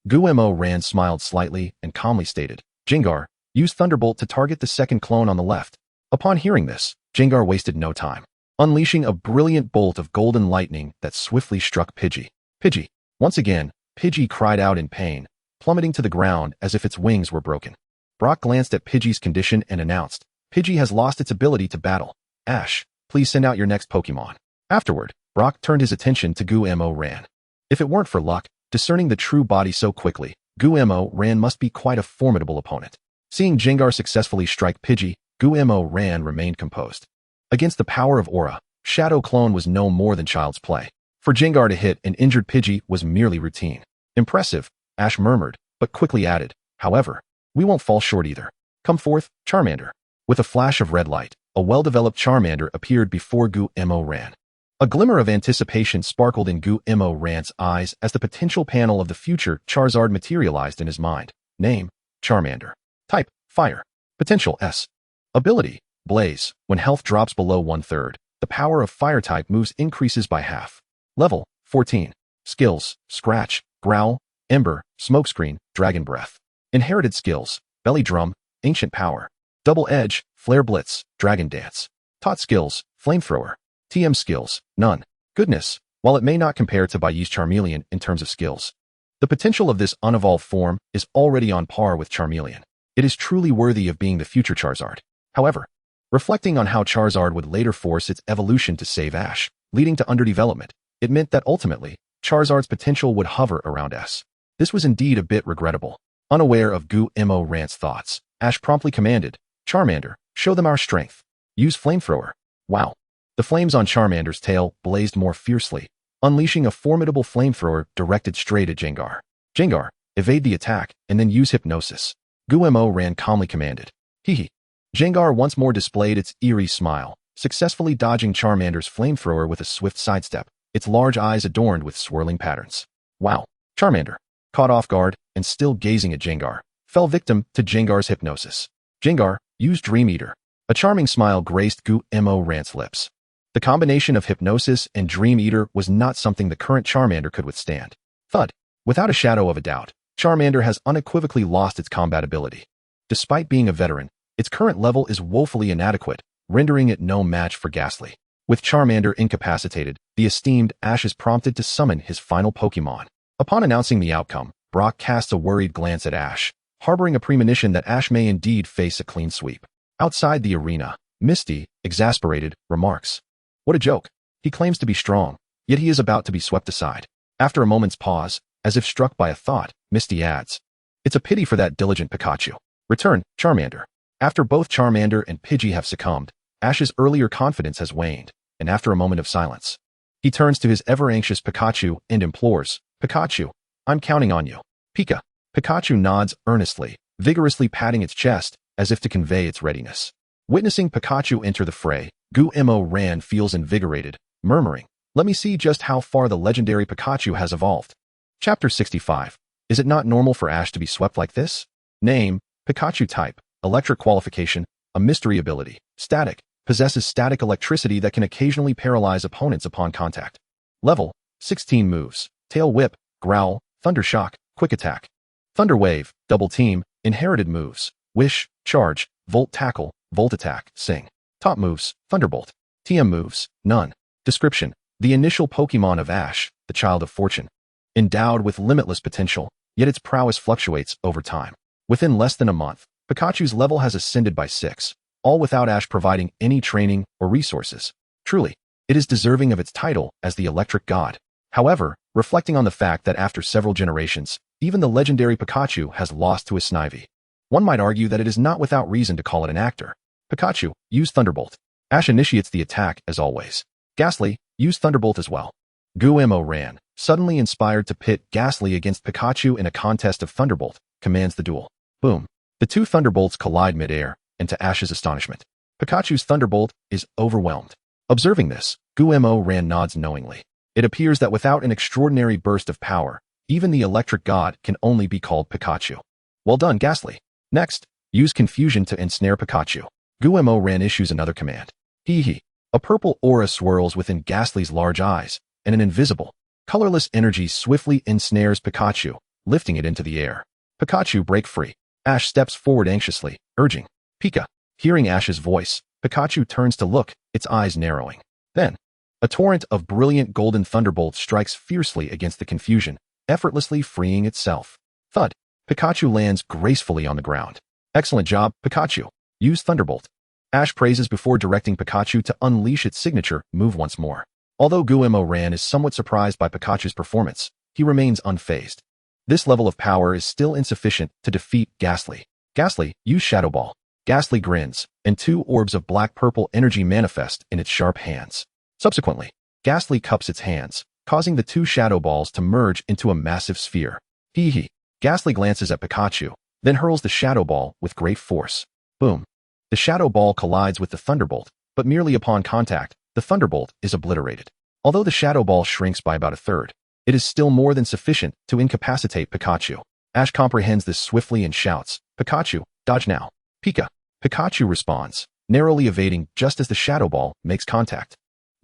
Gumo Ran smiled slightly and calmly stated, Jengar, use Thunderbolt to target the second clone on the left. Upon hearing this, Jengar wasted no time, unleashing a brilliant bolt of golden lightning that swiftly struck Pidgey. Pidgey. Once again, Pidgey cried out in pain, plummeting to the ground as if its wings were broken. Brock glanced at Pidgey's condition and announced, Pidgey has lost its ability to battle. Ash, please send out your next Pokemon. Afterward, Brock turned his attention to Gumo Ran. If it weren't for luck, Discerning the true body so quickly, Gu-Mo-Ran must be quite a formidable opponent. Seeing Jengar successfully strike Pidgey, Gu-Mo-Ran remained composed. Against the power of Aura, Shadow Clone was no more than child's play. For Jengar to hit an injured Pidgey was merely routine. Impressive, Ash murmured, but quickly added, however, we won't fall short either. Come forth, Charmander. With a flash of red light, a well-developed Charmander appeared before Gu-Mo-Ran. A glimmer of anticipation sparkled in Gu-Mo-Ran's eyes as the potential panel of the future Charizard materialized in his mind. Name, Charmander. Type, Fire. Potential S. Ability, Blaze. When health drops below 1/3, the power of Fire-type moves increases by half. Level, 14. Skills, Scratch, Growl, Ember, Smokescreen, Dragon Breath. Inherited skills, Belly Drum, Ancient Power. Double Edge, Flare Blitz, Dragon Dance. Taught skills, Flamethrower. TM skills, none. Goodness, while it may not compare to Baiyi's Charmeleon in terms of skills, the potential of this unevolved form is already on par with Charmeleon. It is truly worthy of being the future Charizard. However, reflecting on how Charizard would later force its evolution to save Ash, leading to underdevelopment, it meant that ultimately, Charizard's potential would hover around S. This was indeed a bit regrettable. Unaware of Gu-Mo-Ran's thoughts, Ash promptly commanded, Charmander, show them our strength. Use Flamethrower. Wow. The flames on Charmander's tail blazed more fiercely, unleashing a formidable flamethrower directed straight at Jengar. Jengar, evade the attack, and then use Hypnosis. Gu-Mo-Ran calmly commanded. Hee. Jengar once more displayed its eerie smile, successfully dodging Charmander's flamethrower with a swift sidestep, its large eyes adorned with swirling patterns. Wow. Charmander, caught off guard and still gazing at Jengar, fell victim to Jengar's hypnosis. Jengar, use Dream Eater. A charming smile graced Gu-Mo-Ran's lips. The combination of hypnosis and Dream Eater was not something the current Charmander could withstand. Thud. Without a shadow of a doubt, Charmander has unequivocally lost its combat ability. Despite being a veteran, its current level is woefully inadequate, rendering it no match for Ghastly. With Charmander incapacitated, the esteemed Ash is prompted to summon his final Pokémon. Upon announcing the outcome, Brock casts a worried glance at Ash, harboring a premonition that Ash may indeed face a clean sweep. Outside the arena, Misty, exasperated, remarks, what a joke. He claims to be strong, yet he is about to be swept aside. After a moment's pause, as if struck by a thought, Misty adds, it's a pity for that diligent Pikachu. Return, Charmander. After both Charmander and Pidgey have succumbed, Ash's earlier confidence has waned, and after a moment of silence, he turns to his ever-anxious Pikachu and implores, Pikachu, I'm counting on you. Pika. Pikachu nods earnestly, vigorously patting its chest, as if to convey its readiness. Witnessing Pikachu enter the fray, Gu-Mo-Ran feels invigorated, murmuring, let me see just how far the legendary Pikachu has evolved. Chapter 65. Is it not normal for Ash to be swept like this? Name, Pikachu type, electric qualification, a mystery ability, static, possesses static electricity that can occasionally paralyze opponents upon contact. Level, 16 moves, Tail Whip, Growl, Thunder Shock, Quick Attack. Thunder Wave, Double Team, inherited moves, Wish, Charge, Volt Tackle, Volt Attack, Sing. Top moves, Thunderbolt. TM moves, none. Description, the initial Pokémon of Ash, the Child of Fortune. Endowed with limitless potential, yet its prowess fluctuates over time. Within less than a month, Pikachu's level has ascended by 6, all without Ash providing any training or resources. Truly, it is deserving of its title as the Electric God. However, reflecting on the fact that after several generations, even the legendary Pikachu has lost to his Snivy, one might argue that it is not without reason to call it an actor. Pikachu, use Thunderbolt. Ash initiates the attack as always. Ghastly, use Thunderbolt as well. Gu-Mo-Ran, suddenly inspired to pit Ghastly against Pikachu in a contest of Thunderbolt, commands the duel. Boom. The two Thunderbolts collide mid-air, and to Ash's astonishment, Pikachu's Thunderbolt is overwhelmed. Observing this, Gu-Mo-Ran nods knowingly. It appears that without an extraordinary burst of power, even the Electric God can only be called Pikachu. Well done, Ghastly. Next, use Confusion to ensnare Pikachu. Gu-Mo-Ran issues another command. Hee. A purple aura swirls within Ghastly's large eyes, and an invisible, colorless energy swiftly ensnares Pikachu, lifting it into the air. Pikachu break free. Ash steps forward anxiously, urging, Pika. Hearing Ash's voice, Pikachu turns to look, its eyes narrowing. Then, a torrent of brilliant golden thunderbolts strikes fiercely against the confusion, effortlessly freeing itself. Thud. Pikachu lands gracefully on the ground. Excellent job, Pikachu. Use Thunderbolt. Ash praises before directing Pikachu to unleash its signature move once more. Although Gu-Mo-Ran is somewhat surprised by Pikachu's performance, he remains unfazed. This level of power is still insufficient to defeat Ghastly. Ghastly, use Shadow Ball. Ghastly grins, and 2 orbs of black-purple energy manifest in its sharp hands. Subsequently, Ghastly cups its hands, causing the 2 Shadow Balls to merge into a massive sphere. Hee hee. Ghastly glances at Pikachu, then hurls the Shadow Ball with great force. Boom. The Shadow Ball collides with the Thunderbolt, but merely upon contact, the Thunderbolt is obliterated. Although the Shadow Ball shrinks by about a third, it is still more than sufficient to incapacitate Pikachu. Ash comprehends this swiftly and shouts, "Pikachu, dodge now." Pika. Pikachu responds, narrowly evading just as the Shadow Ball makes contact.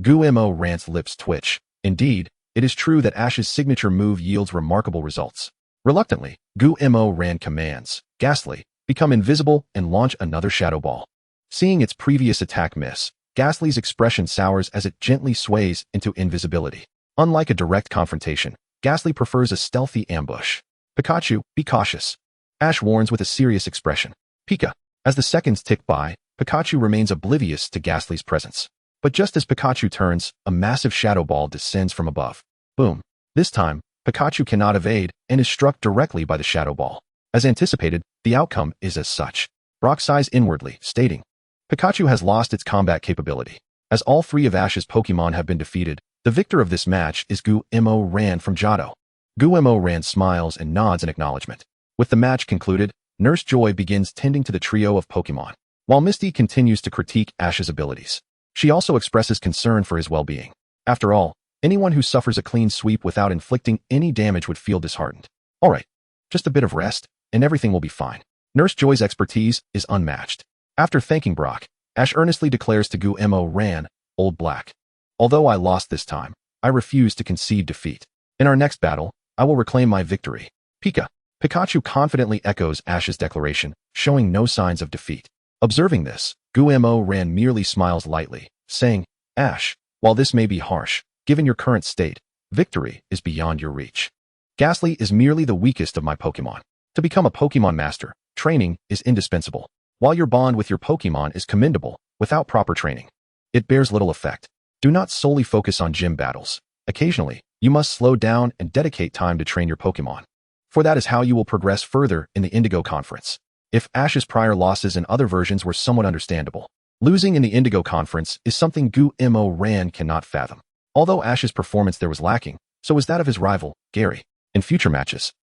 Gumo Rant's lips twitch. Indeed, it is true that Ash's signature move yields remarkable results. Reluctantly, Gumo Rant commands, "Ghastly, become invisible and launch another Shadow Ball." Seeing its previous attack miss, Ghastly's expression sours as it gently sways into invisibility. Unlike a direct confrontation, Ghastly prefers a stealthy ambush. "Pikachu, be cautious," Ash warns with a serious expression. Pika. As the seconds tick by, Pikachu remains oblivious to Ghastly's presence. But just as Pikachu turns, a massive Shadow Ball descends from above. Boom. This time, Pikachu cannot evade and is struck directly by the Shadow Ball. As anticipated, the outcome is as such. Brock sighs inwardly, stating, "Pikachu has lost its combat capability." As all 3 of Ash's Pokémon have been defeated, the victor of this match is Gumo Rant from Johto. Gumo Rant smiles and nods in acknowledgement. With the match concluded, Nurse Joy begins tending to the trio of Pokémon, while Misty continues to critique Ash's abilities. She also expresses concern for his well-being. After all, anyone who suffers a clean sweep without inflicting any damage would feel disheartened. Alright, just a bit of rest, and everything will be fine. Nurse Joy's expertise is unmatched. After thanking Brock, Ash earnestly declares to Gumo Rant, "Old Black. Although I lost this time, I refuse to concede defeat. In our next battle, I will reclaim my victory." Pika. Pikachu confidently echoes Ash's declaration, showing no signs of defeat. Observing this, Gumo Rant merely smiles lightly, saying, "Ash, while this may be harsh, given your current state, victory is beyond your reach. Ghastly is merely the weakest of my Pokémon. To become a Pokémon master, training is indispensable. While your bond with your Pokémon is commendable, without proper training, it bears little effect. Do not solely focus on gym battles. Occasionally, you must slow down and dedicate time to train your Pokémon. For that is how you will progress further in the Indigo Conference." If Ash's prior losses in other versions were somewhat understandable, losing in the Indigo Conference is something Gumo Rant cannot fathom. Although Ash's performance there was lacking, so was that of his rival, Gary. In future matches,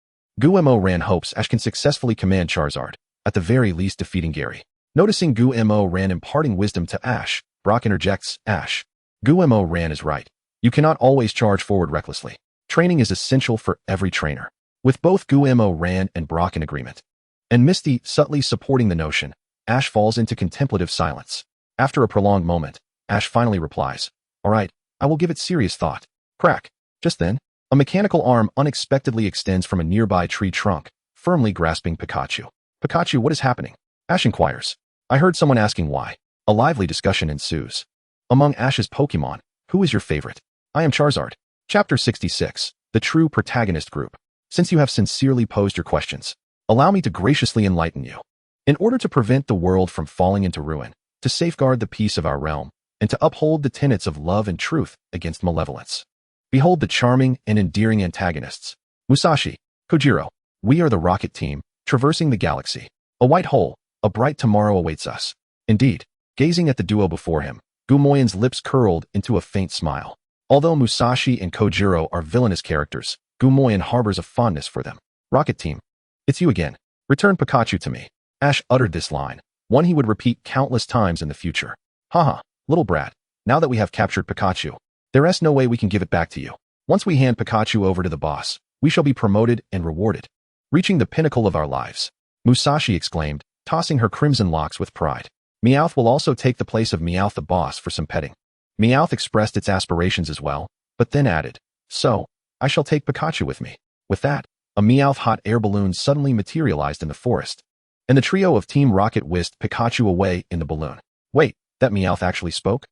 Gumo Rant hopes Ash can successfully command Charizard, at the very least defeating Gary. Noticing Gumo Rant imparting wisdom to Ash, Brock interjects, "Ash, Gumo Rant is right. You cannot always charge forward recklessly. Training is essential for every trainer." With both Gumo Rant and Brock in agreement, and Misty subtly supporting the notion, Ash falls into contemplative silence. After a prolonged moment, Ash finally replies, "Alright, I will give it serious thought." Crack. Just then, a mechanical arm unexpectedly extends from a nearby tree trunk, firmly grasping Pikachu. "Pikachu, what is happening?" Ash inquires. "I heard someone asking why." A lively discussion ensues. Among Ash's Pokémon, who is your favorite? I am Charizard. Chapter 66, The True Protagonist Group. Since you have sincerely posed your questions, allow me to graciously enlighten you. In order to prevent the world from falling into ruin, to safeguard the peace of our realm, and to uphold the tenets of love and truth against malevolence, behold the charming and endearing antagonists, Musashi, Kojiro. We are the Rocket Team, traversing the galaxy. A white hole, a bright tomorrow awaits us. Indeed, gazing at the duo before him, Gumoyan's lips curled into a faint smile. Although Musashi and Kojiro are villainous characters, Gumoyan harbors a fondness for them. Rocket Team. It's you again. Return Pikachu to me. Ash uttered this line, one he would repeat countless times in the future. Haha, little brat. Now that we have captured Pikachu, there is no way we can give it back to you. Once we hand Pikachu over to the boss, we shall be promoted and rewarded. Reaching the pinnacle of our lives, Musashi exclaimed, tossing her crimson locks with pride. Meowth will also take the place of Meowth the boss for some petting. Meowth expressed its aspirations as well, but then added, "So, I shall take Pikachu with me." With that, a Meowth hot air balloon suddenly materialized in the forest, and the trio of Team Rocket whisked Pikachu away in the balloon. Wait, that Meowth actually spoke?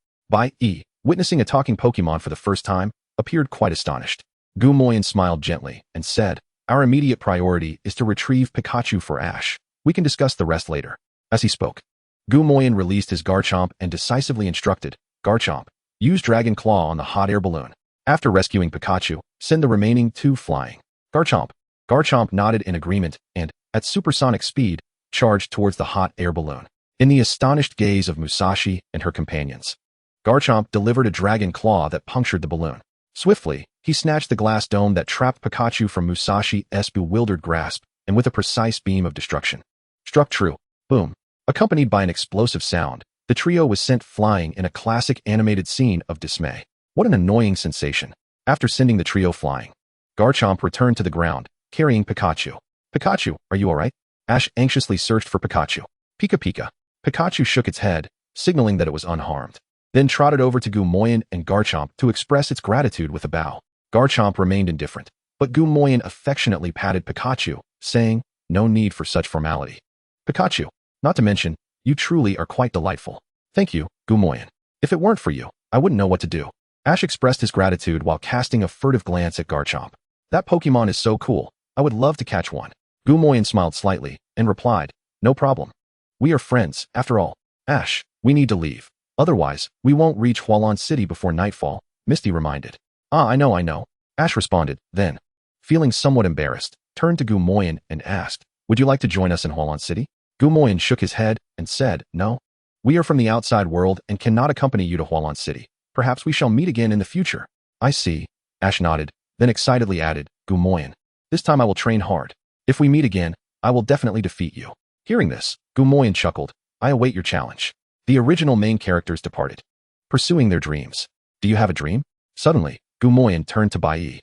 Witnessing a talking Pokemon for the first time, appeared quite astonished. Gumoyan smiled gently and said, "Our immediate priority is to retrieve Pikachu for Ash. We can discuss the rest later." As he spoke, Gumoyan released his Garchomp and decisively instructed, "Garchomp, use Dragon Claw on the hot air balloon." After rescuing Pikachu, send the remaining 2 flying. Garchomp. Garchomp nodded in agreement and, at supersonic speed, charged towards the hot air balloon. In the astonished gaze of Musashi and her companions, Garchomp delivered a dragon claw that punctured the balloon. Swiftly, he snatched the glass dome that trapped Pikachu from Musashi's bewildered grasp, and with a precise beam of destruction, struck true. Boom. Accompanied by an explosive sound, the trio was sent flying in a classic animated scene of dismay. What an annoying sensation. After sending the trio flying, Garchomp returned to the ground, carrying Pikachu. Pikachu, are you alright? Ash anxiously searched for Pikachu. Pika Pika. Pikachu shook its head, signaling that it was unharmed, then trotted over to Gumoyan and Garchomp to express its gratitude with a bow. Garchomp remained indifferent, but Gumoyan affectionately patted Pikachu, saying, "No need for such formality. Pikachu, not to mention, you truly are quite delightful." "Thank you, Gumoyan. If it weren't for you, I wouldn't know what to do." Ash expressed his gratitude while casting a furtive glance at Garchomp. "That Pokemon is so cool. I would love to catch one." Gumoyan smiled slightly and replied, "No problem. We are friends, after all." "Ash, we need to leave. Otherwise, we won't reach Hualan City before nightfall," Misty reminded. "Ah, I know," Ash responded, then, feeling somewhat embarrassed, turned to Gumoyan and asked, "Would you like to join us in Hualan City?" Gumoyan shook his head and said, "No. We are from the outside world and cannot accompany you to Hualan City. Perhaps we shall meet again in the future." "I see," Ash nodded, then excitedly added, "Gumoyan, this time I will train hard. If we meet again, I will definitely defeat you." Hearing this, Gumoyan chuckled, "I await your challenge." The original main characters departed, pursuing their dreams. "Do you have a dream?" Suddenly, Gumoyan turned to Bai.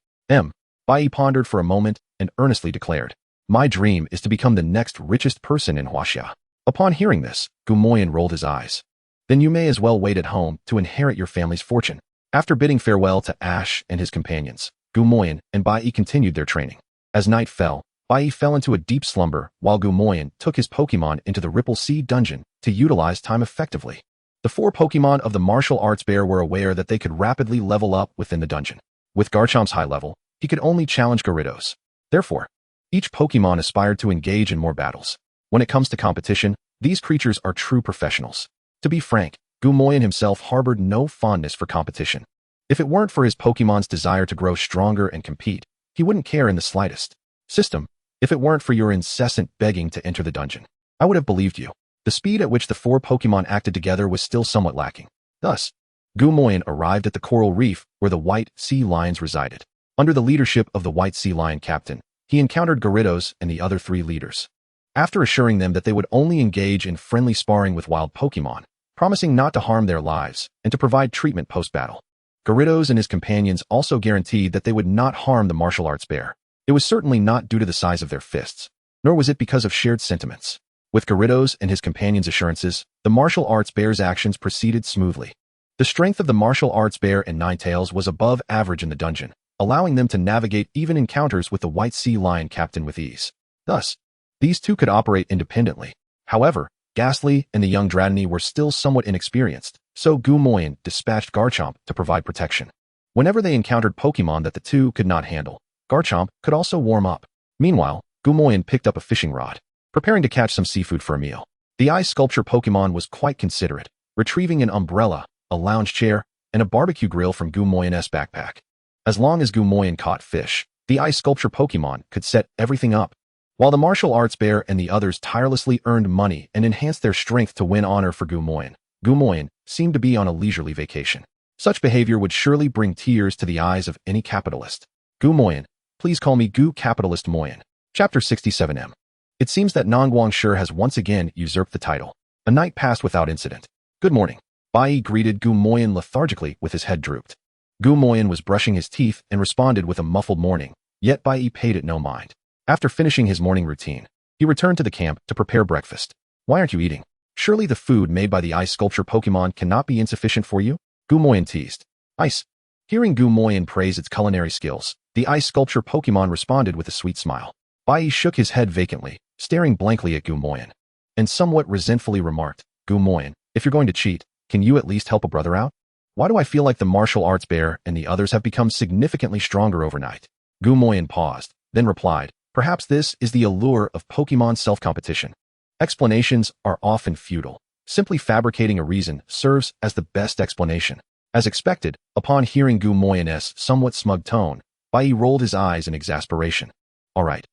Bai pondered for a moment and earnestly declared, "My dream is to become the next richest person in Huaxia." Upon hearing this, Gumoyan rolled his eyes. "Then you may as well wait at home to inherit your family's fortune." After bidding farewell to Ash and his companions, Gumoyan and Bai continued their training. As night fell, Bai fell into a deep slumber while Gumoyan took his Pokemon into the Ripple Sea dungeon to utilize time effectively. The 4 Pokemon of the martial arts bear were aware that they could rapidly level up within the dungeon. With Garchomp's high level, he could only challenge Gyarados. Therefore, each Pokemon aspired to engage in more battles. When it comes to competition, these creatures are true professionals. To be frank, Gumoyan himself harbored no fondness for competition. If it weren't for his Pokemon's desire to grow stronger and compete, he wouldn't care in the slightest. "System, if it weren't for your incessant begging to enter the dungeon, I would have believed you." The speed at which the 4 Pokemon acted together was still somewhat lacking. Thus, Gumoyan arrived at the coral reef where the white sea lions resided. Under the leadership of the white sea lion captain, he encountered Gyarados and the other 3 leaders. After assuring them that they would only engage in friendly sparring with wild Pokemon, promising not to harm their lives and to provide treatment post-battle, Gyarados and his companions also guaranteed that they would not harm the martial arts bear. It was certainly not due to the size of their fists, nor was it because of shared sentiments. With Gyarados and his companions' assurances, the martial arts bear's actions proceeded smoothly. The strength of the martial arts bear and Ninetales was above average in the dungeon, allowing them to navigate even encounters with the white sea lion captain with ease. Thus, these 2 could operate independently. However, Ghastly and the young Dratini were still somewhat inexperienced, so Gumoyan dispatched Garchomp to provide protection. Whenever they encountered Pokemon that the 2 could not handle, Garchomp could also warm up. Meanwhile, Gumoyan picked up a fishing rod, preparing to catch some seafood for a meal. The ice sculpture Pokemon was quite considerate, retrieving an umbrella, a lounge chair, and a barbecue grill from Gumoyan's backpack. As long as Gumoyan caught fish, the ice sculpture Pokemon could set everything up. While the martial arts bear and the others tirelessly earned money and enhanced their strength to win honor for Gumoyan, Gumoyan seemed to be on a leisurely vacation. Such behavior would surely bring tears to the eyes of any capitalist. Gumoyan, please call me Gu Capitalist Moyan. Chapter 67M. It seems that Nongguangshi has once again usurped the title. A night passed without incident. "Good morning." Bai greeted Gumoyan lethargically with his head drooped. Gumoyan was brushing his teeth and responded with a muffled morning, yet Bai paid it no mind. After finishing his morning routine, he returned to the camp to prepare breakfast. "Why aren't you eating? Surely the food made by the ice sculpture Pokemon cannot be insufficient for you?" Gumoyan teased. "Ice." Hearing Gumoyan praise its culinary skills, the ice sculpture Pokemon responded with a sweet smile. Bai shook his head vacantly, staring blankly at Gumoyan, and somewhat resentfully remarked, "Gumoyan, if you're going to cheat, can you at least help a brother out? Why do I feel like the martial arts bear and the others have become significantly stronger overnight?" Gumoyan paused, then replied, "Perhaps this is the allure of Pokemon self-competition. Explanations are often futile. Simply fabricating a reason serves as the best explanation." As expected, upon hearing Gu Moyan's somewhat smug tone, Bai rolled his eyes in exasperation. All right,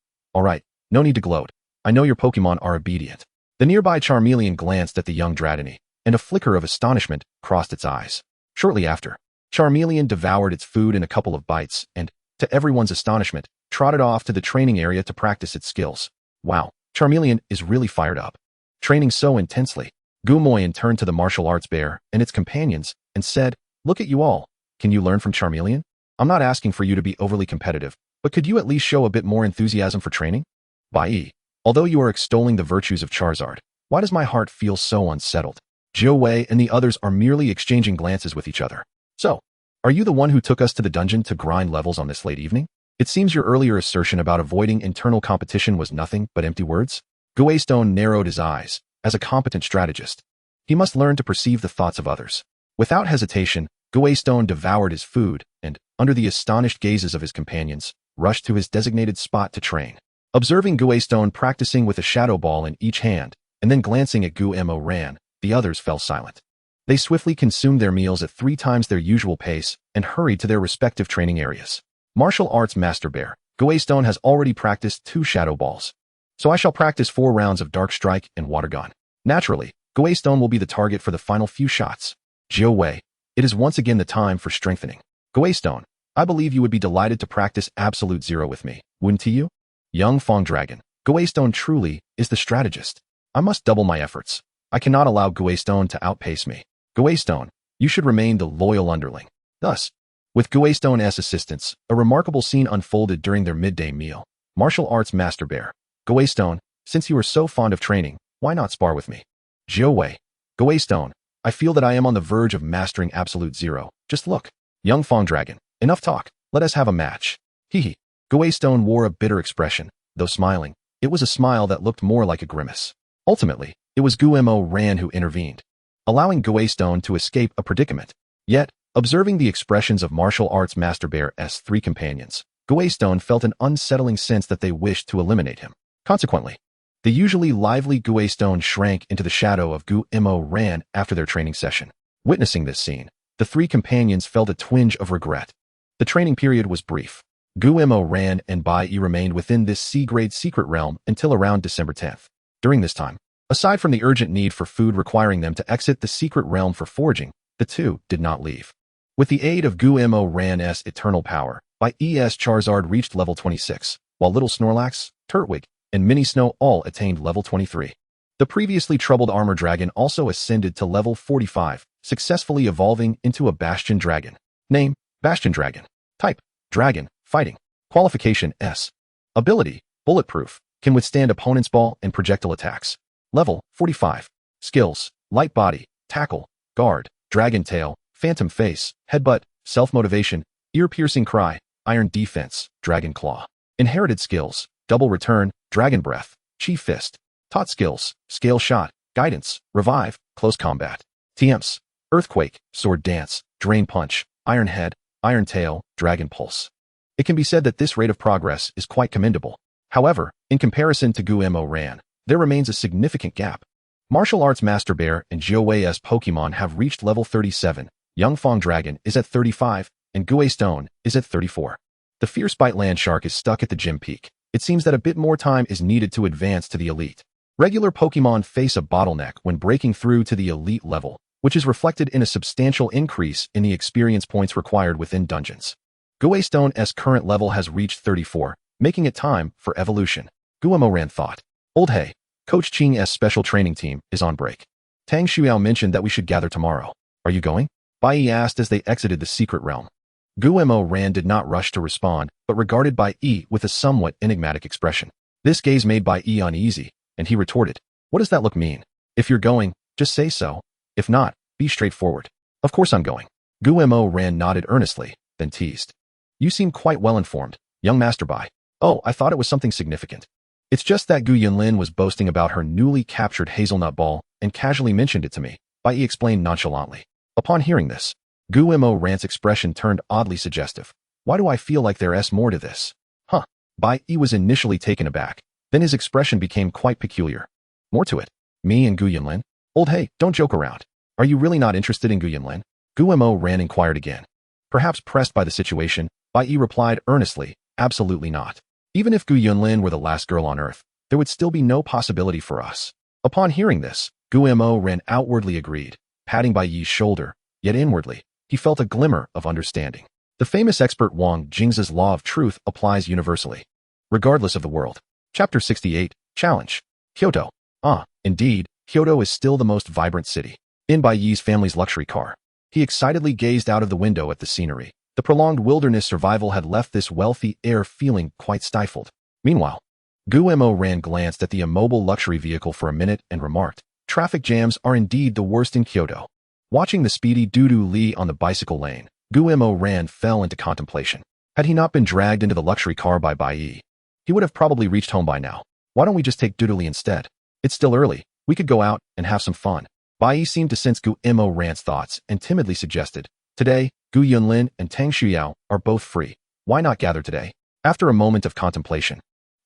no need to gloat. I know your Pokemon are obedient. The nearby Charmeleon glanced at the young Dratini, and a flicker of astonishment crossed its eyes. Shortly after, Charmeleon devoured its food in a couple of bites and, to everyone's astonishment, trotted off to the training area to practice its skills. Wow, Charmeleon is really fired up. Training so intensely. Gu Moyan turned to the martial arts bear and its companions and said, Look at you all. Can you learn from Charmeleon? I'm not asking for you to be overly competitive, but could you at least show a bit more enthusiasm for training? Bai, although you are extolling the virtues of Charizard, why does my heart feel so unsettled? Jiu Wei and the others are merely exchanging glances with each other. So, are you the one who took us to the dungeon to grind levels on this late evening? It seems your earlier assertion about avoiding internal competition was nothing but empty words. Guastone narrowed his eyes. As a competent strategist, he must learn to perceive the thoughts of others. Without hesitation, Guastone devoured his food and, under the astonished gazes of his companions, rushed to his designated spot to train. Observing Guastone practicing with a shadow ball in each hand, and then glancing at Gu Moyan, the others fell silent. They swiftly consumed their meals at 3 times their usual pace and hurried to their respective training areas. Martial Arts Master Bear, Guastone has already practiced 2 shadow balls. So I shall practice 4 rounds of Dark Strike and Water Gun. Naturally, Guastone will be the target for the final few shots. Jiu Wei, it is once again the time for strengthening. Guastone, I believe you would be delighted to practice Absolute Zero with me, wouldn't you? Young Fong Dragon, Guastone truly is the strategist. I must double my efforts. I cannot allow Guastone to outpace me. Guastone, you should remain the loyal underling. Thus, with Guastone's assistance, a remarkable scene unfolded during their midday meal. Martial Arts Master Bear, Guastone, since you are so fond of training, why not spar with me? Jiu Wei, Guastone, I feel that I am on the verge of mastering Absolute Zero. Just look. Young Fong Dragon, enough talk. Let us have a match. Hee. Guastone wore a bitter expression, though smiling. It was a smile that looked more like a grimace. Ultimately, it was Gu Moyan who intervened, allowing Guastone to escape a predicament. Yet, observing the expressions of Martial Arts Master Bear's 3 companions, Guastone felt an unsettling sense that they wished to eliminate him. Consequently, the usually lively Guastone shrank into the shadow of Gu Moyan after their training session. Witnessing this scene, the 3 companions felt a twinge of regret. The training period was brief. Gu Moyan and Bai remained within this C-grade secret realm until around December 10th. During this time, aside from the urgent need for food requiring them to exit the secret realm for foraging, the 2 did not leave. With the aid of Gu Moyan's eternal power, Bai's Charizard reached level 26, while Little Snorlax, Turtwig, and Mini Snow all attained level 23. The previously troubled Armor Dragon also ascended to level 45, successfully evolving into a Bastion Dragon. Name, Bastion Dragon. Type, Dragon, Fighting. Qualification, S. Ability, Bulletproof, can withstand opponent's ball and projectile attacks. Level, 45. Skills, Light Body, Tackle, Guard, Dragon Tail, Phantom Face, Headbutt, Self-Motivation, Ear-Piercing Cry, Iron Defense, Dragon Claw. Inherited skills, Double Return, Dragon Breath, Chi Fist. Taught skills, Scale Shot, Guidance, Revive, Close Combat. TMs, Earthquake, Sword Dance, Drain Punch, Iron Head, Iron Tail, Dragon Pulse. It can be said that this rate of progress is quite commendable. However, in comparison to Gu Moyan, there remains a significant gap. Martial Arts Master Bear and Jiu Wei's Pokemon have reached level 37, Young Fong Dragon is at 35, and Guastone is at 34. The Fierce Bite Land Shark is stuck at the gym peak. It seems that a bit more time is needed to advance to the elite. Regular Pokemon face a bottleneck when breaking through to the elite level, which is reflected in a substantial increase in the experience points required within dungeons. Guastone's current level has reached 34, making it time for evolution. Guamoran thought. Old Hey, Coach Ching's special training team is on break. Tang Shuao mentioned that we should gather tomorrow. Are you going? Bai asked as they exited the secret realm. Guamoran did not rush to respond, but regarded Bai with a somewhat enigmatic expression. This gaze made Bai uneasy, and he retorted, "What does that look mean? If you're going, just say so. If not, be straightforward." "Of course I'm going." Guamoran nodded earnestly, then teased. "You seem quite well informed, young Master Bai." "Oh, I thought it was something significant. It's just that Gu Yunlin was boasting about her newly captured hazelnut ball and casually mentioned it to me," Bai explained nonchalantly. Upon hearing this, Guamoran's expression turned oddly suggestive. "Why do I feel like there's more to this?" Huh. Bai was initially taken aback. Then his expression became quite peculiar. "More to it? Me and Gu Yunlin? Old Hey, don't joke around. Are you really not interested in Gu Yunlin?" Guemo Ran inquired again. Perhaps pressed by the situation, Bai Yi replied earnestly, absolutely not. Even if Gu Yunlin were the last girl on Earth, there would still be no possibility for us. Upon hearing this, Guemo Ran outwardly agreed, patting Bai Yi's shoulder, yet inwardly, he felt a glimmer of understanding. The famous expert Wang Jing's law of truth applies universally, regardless of the world. Chapter 68, Challenge. Kyoto. Indeed, Kyoto is still the most vibrant city. In Bai Yi's family's luxury car, he excitedly gazed out of the window at the scenery. The prolonged wilderness survival had left this wealthy heir feeling quite stifled. Meanwhile, Guemo Ran glanced at the immobile luxury vehicle for a minute and remarked, traffic jams are indeed the worst in Kyoto. Watching the speedy Dudu Li on the bicycle lane, Guemo Ran fell into contemplation. Had he not been dragged into the luxury car by Bai Yi, he would have probably reached home by now. Why don't we just take Dudu Li instead? It's still early. We could go out and have some fun. Bai Yi seemed to sense Guemo Ran's thoughts and timidly suggested, today, Gu Yunlin and Tang Shuyao are both free. Why not gather today? After a moment of contemplation,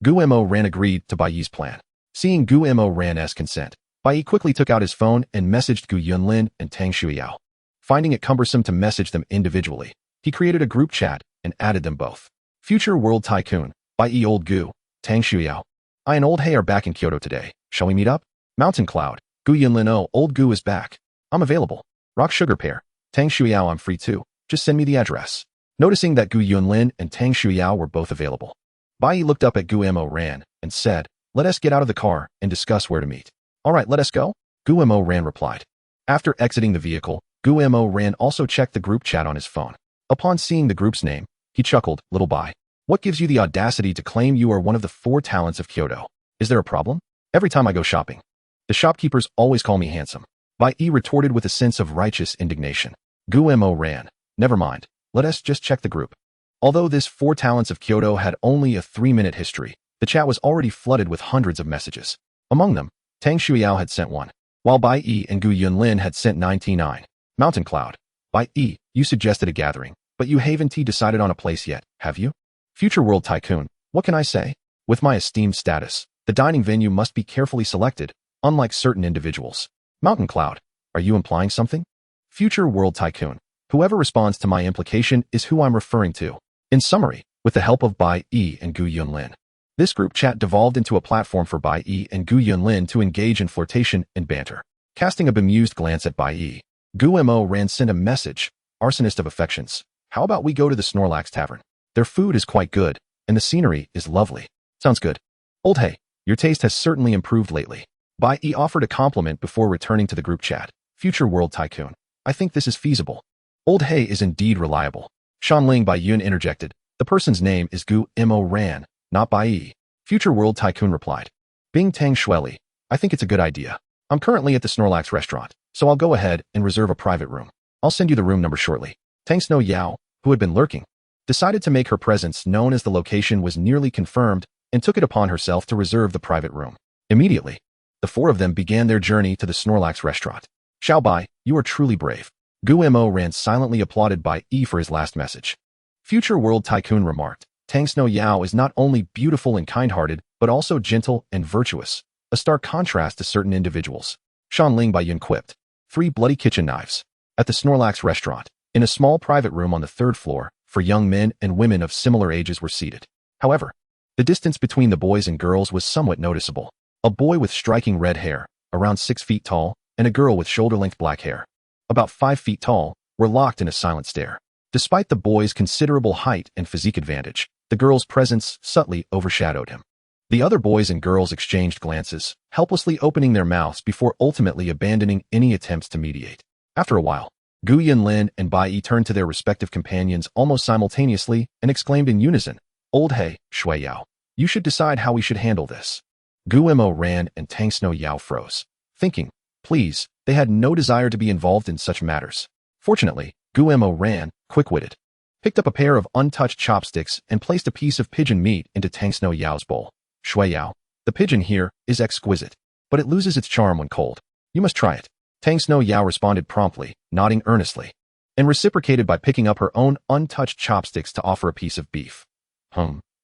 Guemo Ran agreed to Bai Yi's plan. Seeing Guemo Ran's consent, Bai Yi quickly took out his phone and messaged Gu Yunlin and Tang Shuyao. Finding it cumbersome to message them individually, he created a group chat and added them both. Future World Tycoon, Bai Yi Old Gu, Tang Shuyao. I and Old Hei are back in Kyoto today. Shall we meet up? Mountain Cloud, Gu Yunlin. Oh, Old Gu is back. I'm available. Rock Sugar Pear, Tang Shuyao. I'm free too. Just send me the address. Noticing that Gu Yunlin and Tang Shuyao were both available, Bai Yi looked up at Guemo Ran and said, let us get out of the car and discuss where to meet. All right, let us go. Guemo Ran replied. After exiting the vehicle, Guemo Ran also checked the group chat on his phone. Upon seeing the group's name, he chuckled, little Bai. What gives you the audacity to claim you are one of the 4 talents of Kyoto? Is there a problem? Every time I go shopping, the shopkeepers always call me handsome. Bai Yi retorted with a sense of righteous indignation. Guemo Ran. Never mind. Let us just check the group. Although this 4 talents of Kyoto had only a 3-minute history, the chat was already flooded with hundreds of messages. Among them, Tang Shuyao had sent 1, while Bai Yi and Gu Yunlin had sent 99. Mountain Cloud. Bai Yi, you suggested a gathering, but you haven't decided on a place yet, have you? Future World Tycoon, what can I say? With my esteemed status, the dining venue must be carefully selected, unlike certain individuals. Mountain Cloud, are you implying something? Future World Tycoon, whoever responds to my implication is who I'm referring to. In summary, with the help of Bai Yi and Gu Yunlin, this group chat devolved into a platform for Bai Yi and Gu Yunlin to engage in flirtation and banter. Casting a bemused glance at Bai Yi, Guemo Ran sent a message, arsonist of affections. How about we go to the Snorlax Tavern? Their food is quite good, and the scenery is lovely. Sounds good. Old Hei, your taste has certainly improved lately. Bai Yi offered a compliment before returning to the group chat. Future World Tycoon, I think this is feasible. Old Hei is indeed reliable. Shanling Bai Yun interjected. The person's name is Guemo Ran, not Bai Yi. Future World Tycoon replied. Bing Tang Shueli, I think it's a good idea. I'm currently at the Snorlax restaurant, so I'll go ahead and reserve a private room. I'll send you the room number shortly. Tang Snow Yao, who had been lurking, decided to make her presence known as the location was nearly confirmed and took it upon herself to reserve the private room. Immediately, the 4 of them began their journey to the Snorlax restaurant. Xiao Bai, you are truly brave. Guemo Ran silently applauded Bai Yi for his last message. Future World Tycoon remarked, Tang Snow Yao is not only beautiful and kind-hearted, but also gentle and virtuous, a stark contrast to certain individuals. Shanling Bai Yun quipped. 3 bloody kitchen knives. At the Snorlax restaurant, in a small private room on the 3rd floor, for young men and women of similar ages were seated. However, the distance between the boys and girls was somewhat noticeable. A boy with striking red hair, around 6 feet tall, and a girl with shoulder-length black hair, about 5 feet tall, were locked in a silent stare. Despite the boy's considerable height and physique advantage, the girl's presence subtly overshadowed him. The other boys and girls exchanged glances, helplessly opening their mouths before ultimately abandoning any attempts to mediate. After a while, Gu Yunlin and Bai Yi turned to their respective companions almost simultaneously and exclaimed in unison, Old Hei, Shui Yao, you should decide how we should handle this. Guemo Ran and Tang Snow Yao froze, thinking, please, they had no desire to be involved in such matters. Fortunately, Guemo Ran, quick-witted, picked up a pair of untouched chopsticks and placed a piece of pigeon meat into Tang Snow Yao's bowl. Shui Yao, the pigeon here is exquisite, but it loses its charm when cold. You must try it. Tang Snow Yao responded promptly, nodding earnestly, and reciprocated by picking up her own untouched chopsticks to offer a piece of beef.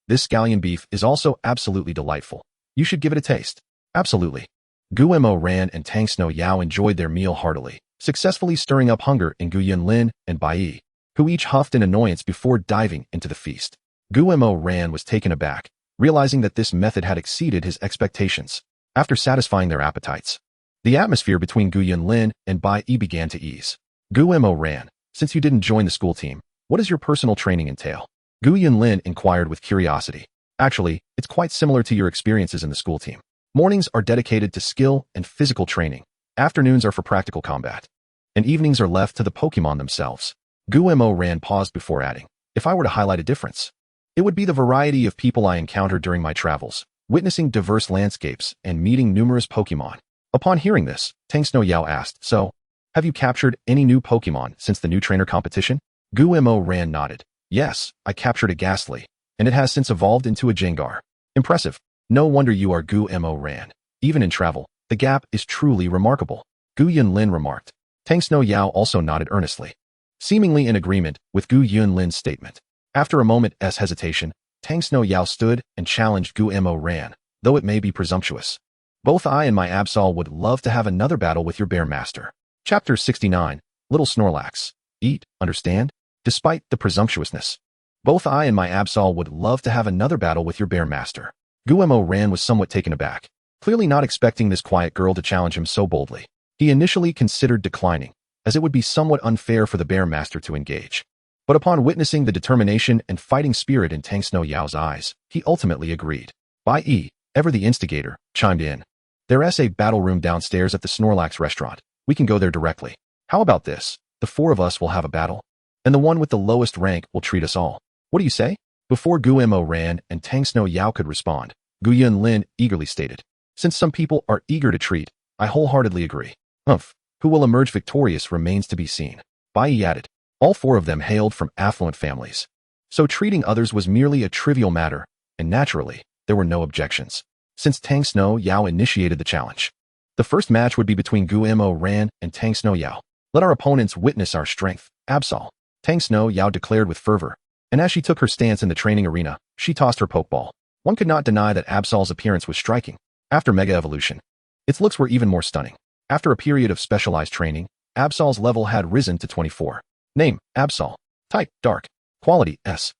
This scallion beef is also absolutely delightful. You should give it a taste. Absolutely. Guemo Ran and Tang Snow Yao enjoyed their meal heartily, successfully stirring up hunger in Gu Yunlin and Bai Yi, who each huffed in annoyance before diving into the feast. Gu Mo Ran was taken aback, realizing that this method had exceeded his expectations. After satisfying their appetites, the atmosphere between Gu Yunlin and Bai Yi began to ease. Gu Mo Ran, since you didn't join the school team, what does your personal training entail? Gu Yunlin inquired with curiosity. Actually, it's quite similar to your experiences in the school team. Mornings are dedicated to skill and physical training. Afternoons are for practical combat. And evenings are left to the Pokémon themselves. Gu Mo Ran paused before adding, if I were to highlight a difference, it would be the variety of people I encountered during my travels, witnessing diverse landscapes and meeting numerous Pokémon. Upon hearing this, Tang Snow Yao asked, so, have you captured any new Pokémon since the new trainer competition? Gu Mo Ran nodded. Yes, I captured a Ghastly, and it has since evolved into a Jengar. Impressive. No wonder you are Gu Mo Ran. Even in travel, the gap is truly remarkable. Gu Yunlin remarked. Tang Snow Yao also nodded earnestly, seemingly in agreement with Gu Yunlin's statement. After a moment's hesitation, Tang Snow Yao stood and challenged Gu Mo Ran, though it may be presumptuous. Both I and my Absol would love to have another battle with your Bear Master. Chapter 69, Little Snorlax. Eat, understand? Despite the presumptuousness, both I and my Absol would love to have another battle with your Bear Master. Gu Mo Ran was somewhat taken aback, clearly not expecting this quiet girl to challenge him so boldly. He initially considered declining, as it would be somewhat unfair for the Bear Master to engage. But upon witnessing the determination and fighting spirit in Tang Snow Yao's eyes, he ultimately agreed. Bai Yi, ever the instigator, chimed in. There's a battle room downstairs at the Snorlax restaurant. We can go there directly. How about this? The four of us will have a battle, and the one with the lowest rank will treat us all. What do you say? Before Gu Mo Ran and Tang Snow Yao could respond, Gu Yunlin eagerly stated, since some people are eager to treat, I wholeheartedly agree. Who will emerge victorious remains to be seen. Bai Yi added. All four of them hailed from affluent families, so treating others was merely a trivial matter, and naturally, there were no objections, since Tang Snow Yao initiated the challenge. The first match would be between Gu Mo Ran and Tang Snow Yao. Let our opponents witness our strength, Absol. Tang Snow Yao declared with fervor, and as she took her stance in the training arena, she tossed her Pokeball. One could not deny that Absol's appearance was striking. After Mega Evolution, its looks were even more stunning. After a period of specialized training, Absol's level had risen to 24. Name, Absol. Type, Dark. Quality, S.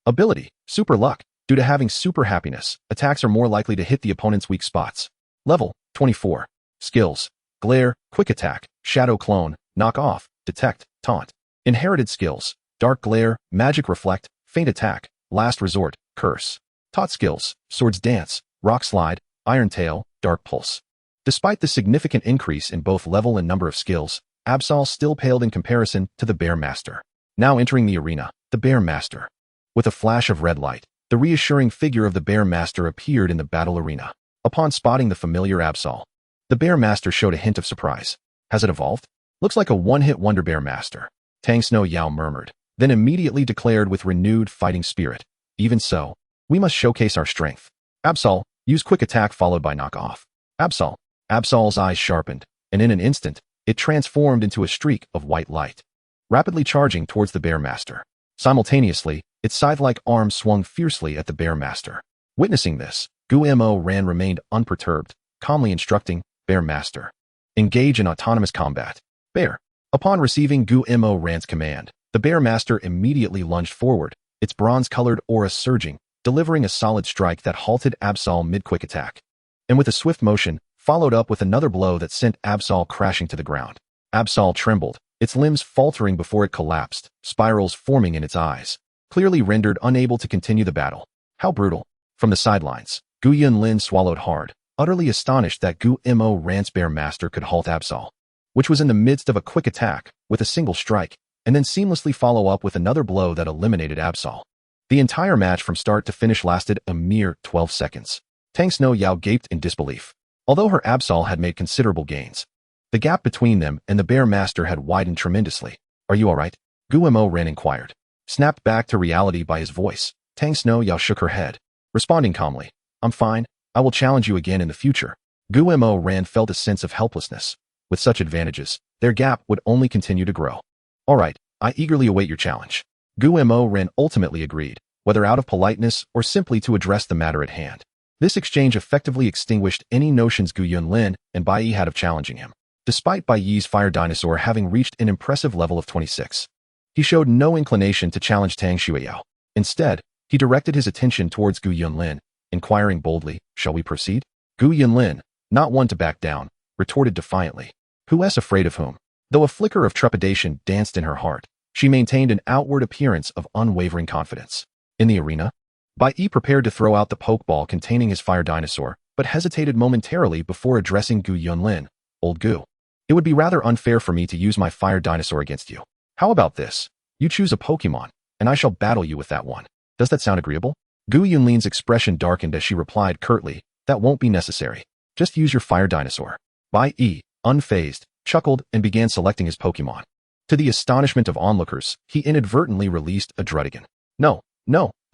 Ability, Super Luck. Due to having super happiness, attacks are more likely to hit the opponent's weak spots. Level, 24. Skills, Glare, Quick Attack, Shadow Clone, Knock Off, Detect, Taunt. Inherited skills, Dark Glare, Magic Reflect, Faint Attack, Last Resort, Curse. Taught skills, Swords Dance, Rock Slide, Iron Tail, Dark Pulse. Despite the significant increase in both level and number of skills, Absol still paled in comparison to the Bear Master. Now entering the arena, the Bear Master. With a flash of red light, the reassuring figure of the Bear Master appeared in the battle arena. Upon spotting the familiar Absol, the Bear Master showed a hint of surprise. Has it evolved? Looks like a one-hit wonder Bear Master. Tang Snow Yao murmured, then immediately declared with renewed fighting spirit. Even so, we must showcase our strength. Absol, use Quick Attack followed by Knock Off. Absol. Absol's eyes sharpened, and in an instant, it transformed into a streak of white light, rapidly charging towards the Bear Master. Simultaneously, its scythe-like arm swung fiercely at the Bear Master. Witnessing this, Gu Mo Ran remained unperturbed, calmly instructing, Bear Master. Engage in autonomous combat. Bear. Upon receiving Gu Mo Ran's command, the Bear Master immediately lunged forward, its bronze-colored aura surging, delivering a solid strike that halted Absol mid-quick attack. And with a swift motion, followed up with another blow that sent Absol crashing to the ground. Absol trembled, its limbs faltering before it collapsed, spirals forming in its eyes, clearly rendered unable to continue the battle. How brutal. From the sidelines, Gu Yunlin swallowed hard, utterly astonished that Gu Mo Ran's Bear Master could halt Absol, which was in the midst of a quick attack, with a single strike, and then seamlessly follow up with another blow that eliminated Absol. The entire match from start to finish lasted a mere 12 seconds. Tang Snow Yao gaped in disbelief. Although her Absol had made considerable gains, the gap between them and the Bear Master had widened tremendously. Are you alright? Gu Mo Ran inquired. Snapped back to reality by his voice, Tang Snow Yao shook her head, responding calmly. I'm fine. I will challenge you again in the future. Gu Mo Ran felt a sense of helplessness. With such advantages, their gap would only continue to grow. Alright, I eagerly await your challenge. Gu Mo Ran ultimately agreed, whether out of politeness or simply to address the matter at hand. This exchange effectively extinguished any notions Gu Yunlin and Bai Yi had of challenging him. despite Bai Yi's fire dinosaur having reached an impressive level of 26. He showed no inclination to challenge Tang Xueyao. Instead, he directed his attention towards Gu Yunlin, inquiring boldly, "Shall we proceed?" Gu Yunlin, not one to back down, retorted defiantly. Who's afraid of whom? Though a flicker of trepidation danced in her heart, she maintained an outward appearance of unwavering confidence. In the arena, Bai Yi prepared to throw out the pokeball containing his fire dinosaur, but hesitated momentarily before addressing Gu Yunlin. "Old Gu, it would be rather unfair for me to use my fire dinosaur against you. How about this? You choose a Pokemon, and I shall battle you with that one. Does that sound agreeable?" Gu Yunlin's expression darkened as she replied curtly, "That won't be necessary. Just use your fire dinosaur." Bai Yi, unfazed, chuckled and began selecting his Pokemon. To the astonishment of onlookers, he inadvertently released a Drudigan. No,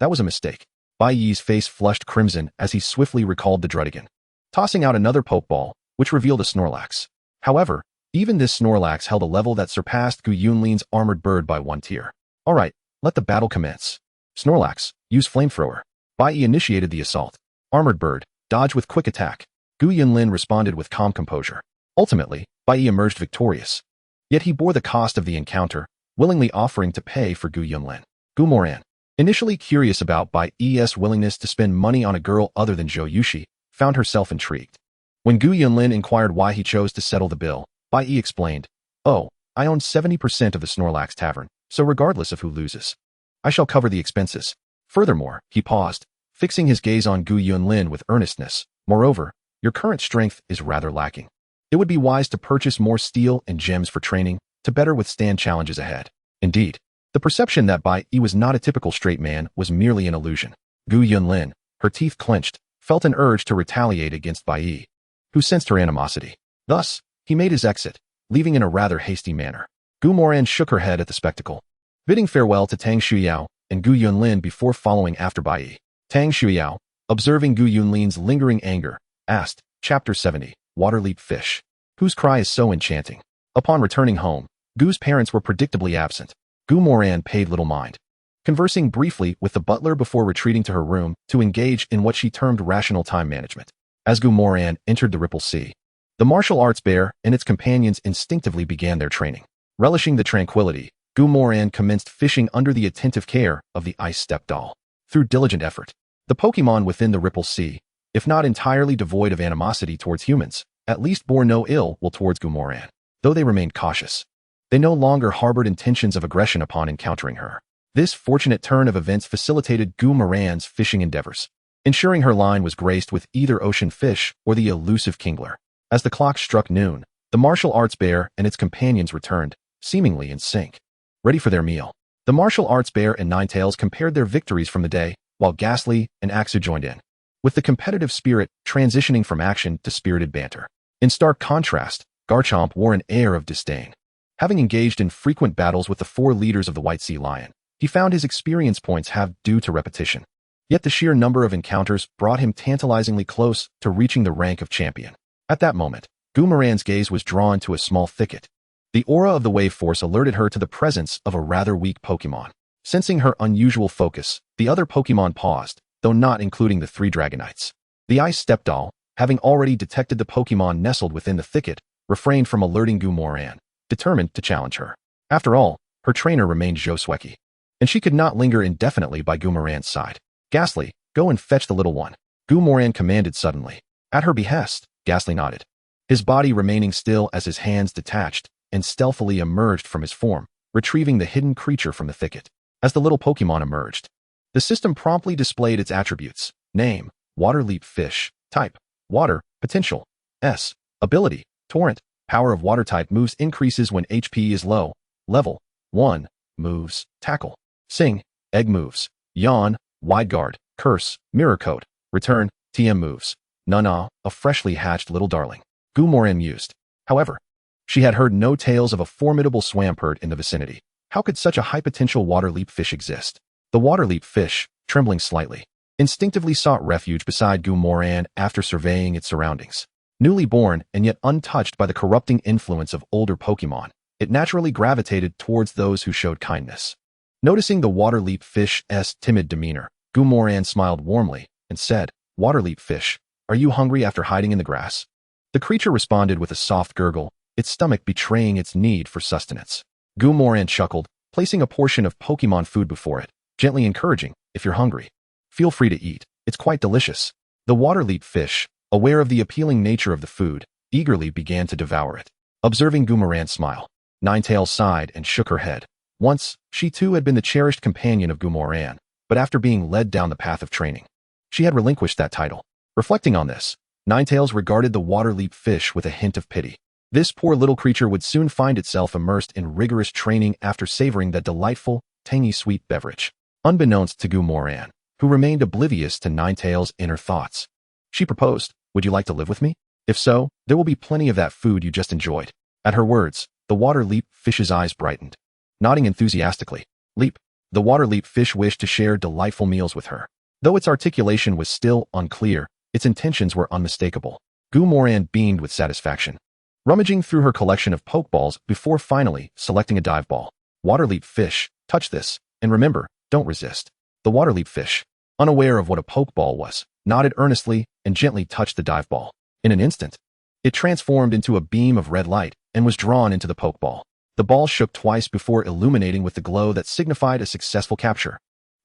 that was a mistake. Bai Yi's face flushed crimson as he swiftly recalled the Drudigan, tossing out another Pokeball, which revealed a Snorlax. However, even this Snorlax held a level that surpassed Gu Yunlin's armored bird by one tier. "All right, let the battle commence. Snorlax, use Flamethrower." Bai Yi initiated the assault. Armored bird, dodge with quick attack. Gu Yunlin responded with calm composure. Ultimately, Bai Yi emerged victorious. Yet he bore the cost of the encounter, willingly offering to pay for Gu Yunlin. Gu Moran, initially curious about Bai Yi's willingness to spend money on a girl other than Zhou Yushi, found herself intrigued. When Gu Yunlin inquired why he chose to settle the bill, Bai Yi explained, "Oh, I own 70% of the Snorlax Tavern, so regardless of who loses, I shall cover the expenses." Furthermore, he paused, fixing his gaze on Gu Yunlin with earnestness. "Moreover, your current strength is rather lacking. It would be wise to purchase more steel and gems for training to better withstand challenges ahead." Indeed, the perception that Bai Yi was not a typical straight man was merely an illusion. Gu Yunlin, her teeth clenched, felt an urge to retaliate against Bai Yi, who sensed her animosity. Thus, he made his exit, leaving in a rather hasty manner. Gu Moran shook her head at the spectacle, bidding farewell to Tang Xueyao and Gu Yunlin before following after Bai Yi. Tang Xueyao, observing Gu Yunlin's lingering anger, asked, Chapter 70, Waterleap Fish. Whose cry is so enchanting? Upon returning home, Gu's parents were predictably absent. Gu Moran paid little mind, conversing briefly with the butler before retreating to her room to engage in what she termed rational time management. As Gu Moran entered the Ripple Sea, the martial arts bear and its companions instinctively began their training. Relishing the tranquility, Gu Moran commenced fishing under the attentive care of the Ice-type doll. Through diligent effort, the Pokemon within the Ripple Sea, if not entirely devoid of animosity towards humans, at least bore no ill will towards Gu Moran. Though they remained cautious, they no longer harbored intentions of aggression upon encountering her. This fortunate turn of events facilitated Gu Moran's fishing endeavors, ensuring her line was graced with either ocean fish or the elusive kingler. As the clock struck noon, the martial arts bear and its companions returned, seemingly in sync, ready for their meal. The martial arts bear and Ninetales compared their victories from the day, while Ghastly and Axu joined in, with the competitive spirit transitioning from action to spirited banter. In stark contrast, Garchomp wore an air of disdain. Having engaged in frequent battles with the four leaders of the White Sea Lion, he found his experience points have due to repetition. Yet the sheer number of encounters brought him tantalizingly close to reaching the rank of champion. At that moment, Gu Moran's gaze was drawn to a small thicket. The aura of the wave force alerted her to the presence of a rather weak Pokemon. Sensing her unusual focus, the other Pokemon paused, though not including the three Dragonites. The Ice-type doll, having already detected the Pokemon nestled within the thicket, refrained from alerting Gu Moran, determined to challenge her. After all, her trainer remained Zhou Sueki, and she could not linger indefinitely by Gu Moran's side. Ghastly, go and fetch the little one, Gu Moran commanded suddenly. At her behest, Ghastly nodded, his body remaining still as his hands detached and stealthily emerged from his form, retrieving the hidden creature from the thicket. As the little Pokemon emerged, the system promptly displayed its attributes. Name, Waterleap Fish. Type, Water. Potential, S. Ability, Torrent. Power of Water-type moves increases when HP is low. Level, 1. Moves, Tackle. Sing, Egg moves. Yawn, Wide Guard. Curse, Mirror Coat. Return, TM moves. Nana, a freshly hatched little darling, Gu Moran mused. However, she had heard no tales of a formidable Swampert in the vicinity. How could such a high-potential Waterleap Fish exist? The Waterleap Fish, trembling slightly, instinctively sought refuge beside Gu Moran after surveying its surroundings. Newly born and yet untouched by the corrupting influence of older Pokemon, it naturally gravitated towards those who showed kindness. Noticing the Waterleap Fish's timid demeanor, Gu Moran smiled warmly and said, Waterleap Fish, are you hungry after hiding in the grass? The creature responded with a soft gurgle, its stomach betraying its need for sustenance. Gumoran chuckled, placing a portion of Pokemon food before it, gently encouraging, if you're hungry, feel free to eat. It's quite delicious. The water-leap fish, aware of the appealing nature of the food, eagerly began to devour it. Observing Gumoran's smile, Ninetales sighed and shook her head. Once, she too had been the cherished companion of Gumoran, but after being led down the path of training, she had relinquished that title. Reflecting on this, Ninetales regarded the water-leap fish with a hint of pity. This poor little creature would soon find itself immersed in rigorous training after savoring that delightful, tangy sweet beverage. Unbeknownst to Gumoran, who remained oblivious to Ninetales' inner thoughts, she proposed, "Would you like to live with me? If so, there will be plenty of that food you just enjoyed." At her words, the water-leap fish's eyes brightened. Nodding enthusiastically, Leap, the water-leap fish wished to share delightful meals with her. Though its articulation was still unclear, its intentions were unmistakable. Gumoran beamed with satisfaction, rummaging through her collection of Pokeballs before finally selecting a dive ball. Waterleap fish, touch this, and remember, don't resist. The waterleap fish, unaware of what a Pokeball was, nodded earnestly and gently touched the dive ball. In an instant, it transformed into a beam of red light and was drawn into the Pokeball. The ball shook twice before illuminating with the glow that signified a successful capture.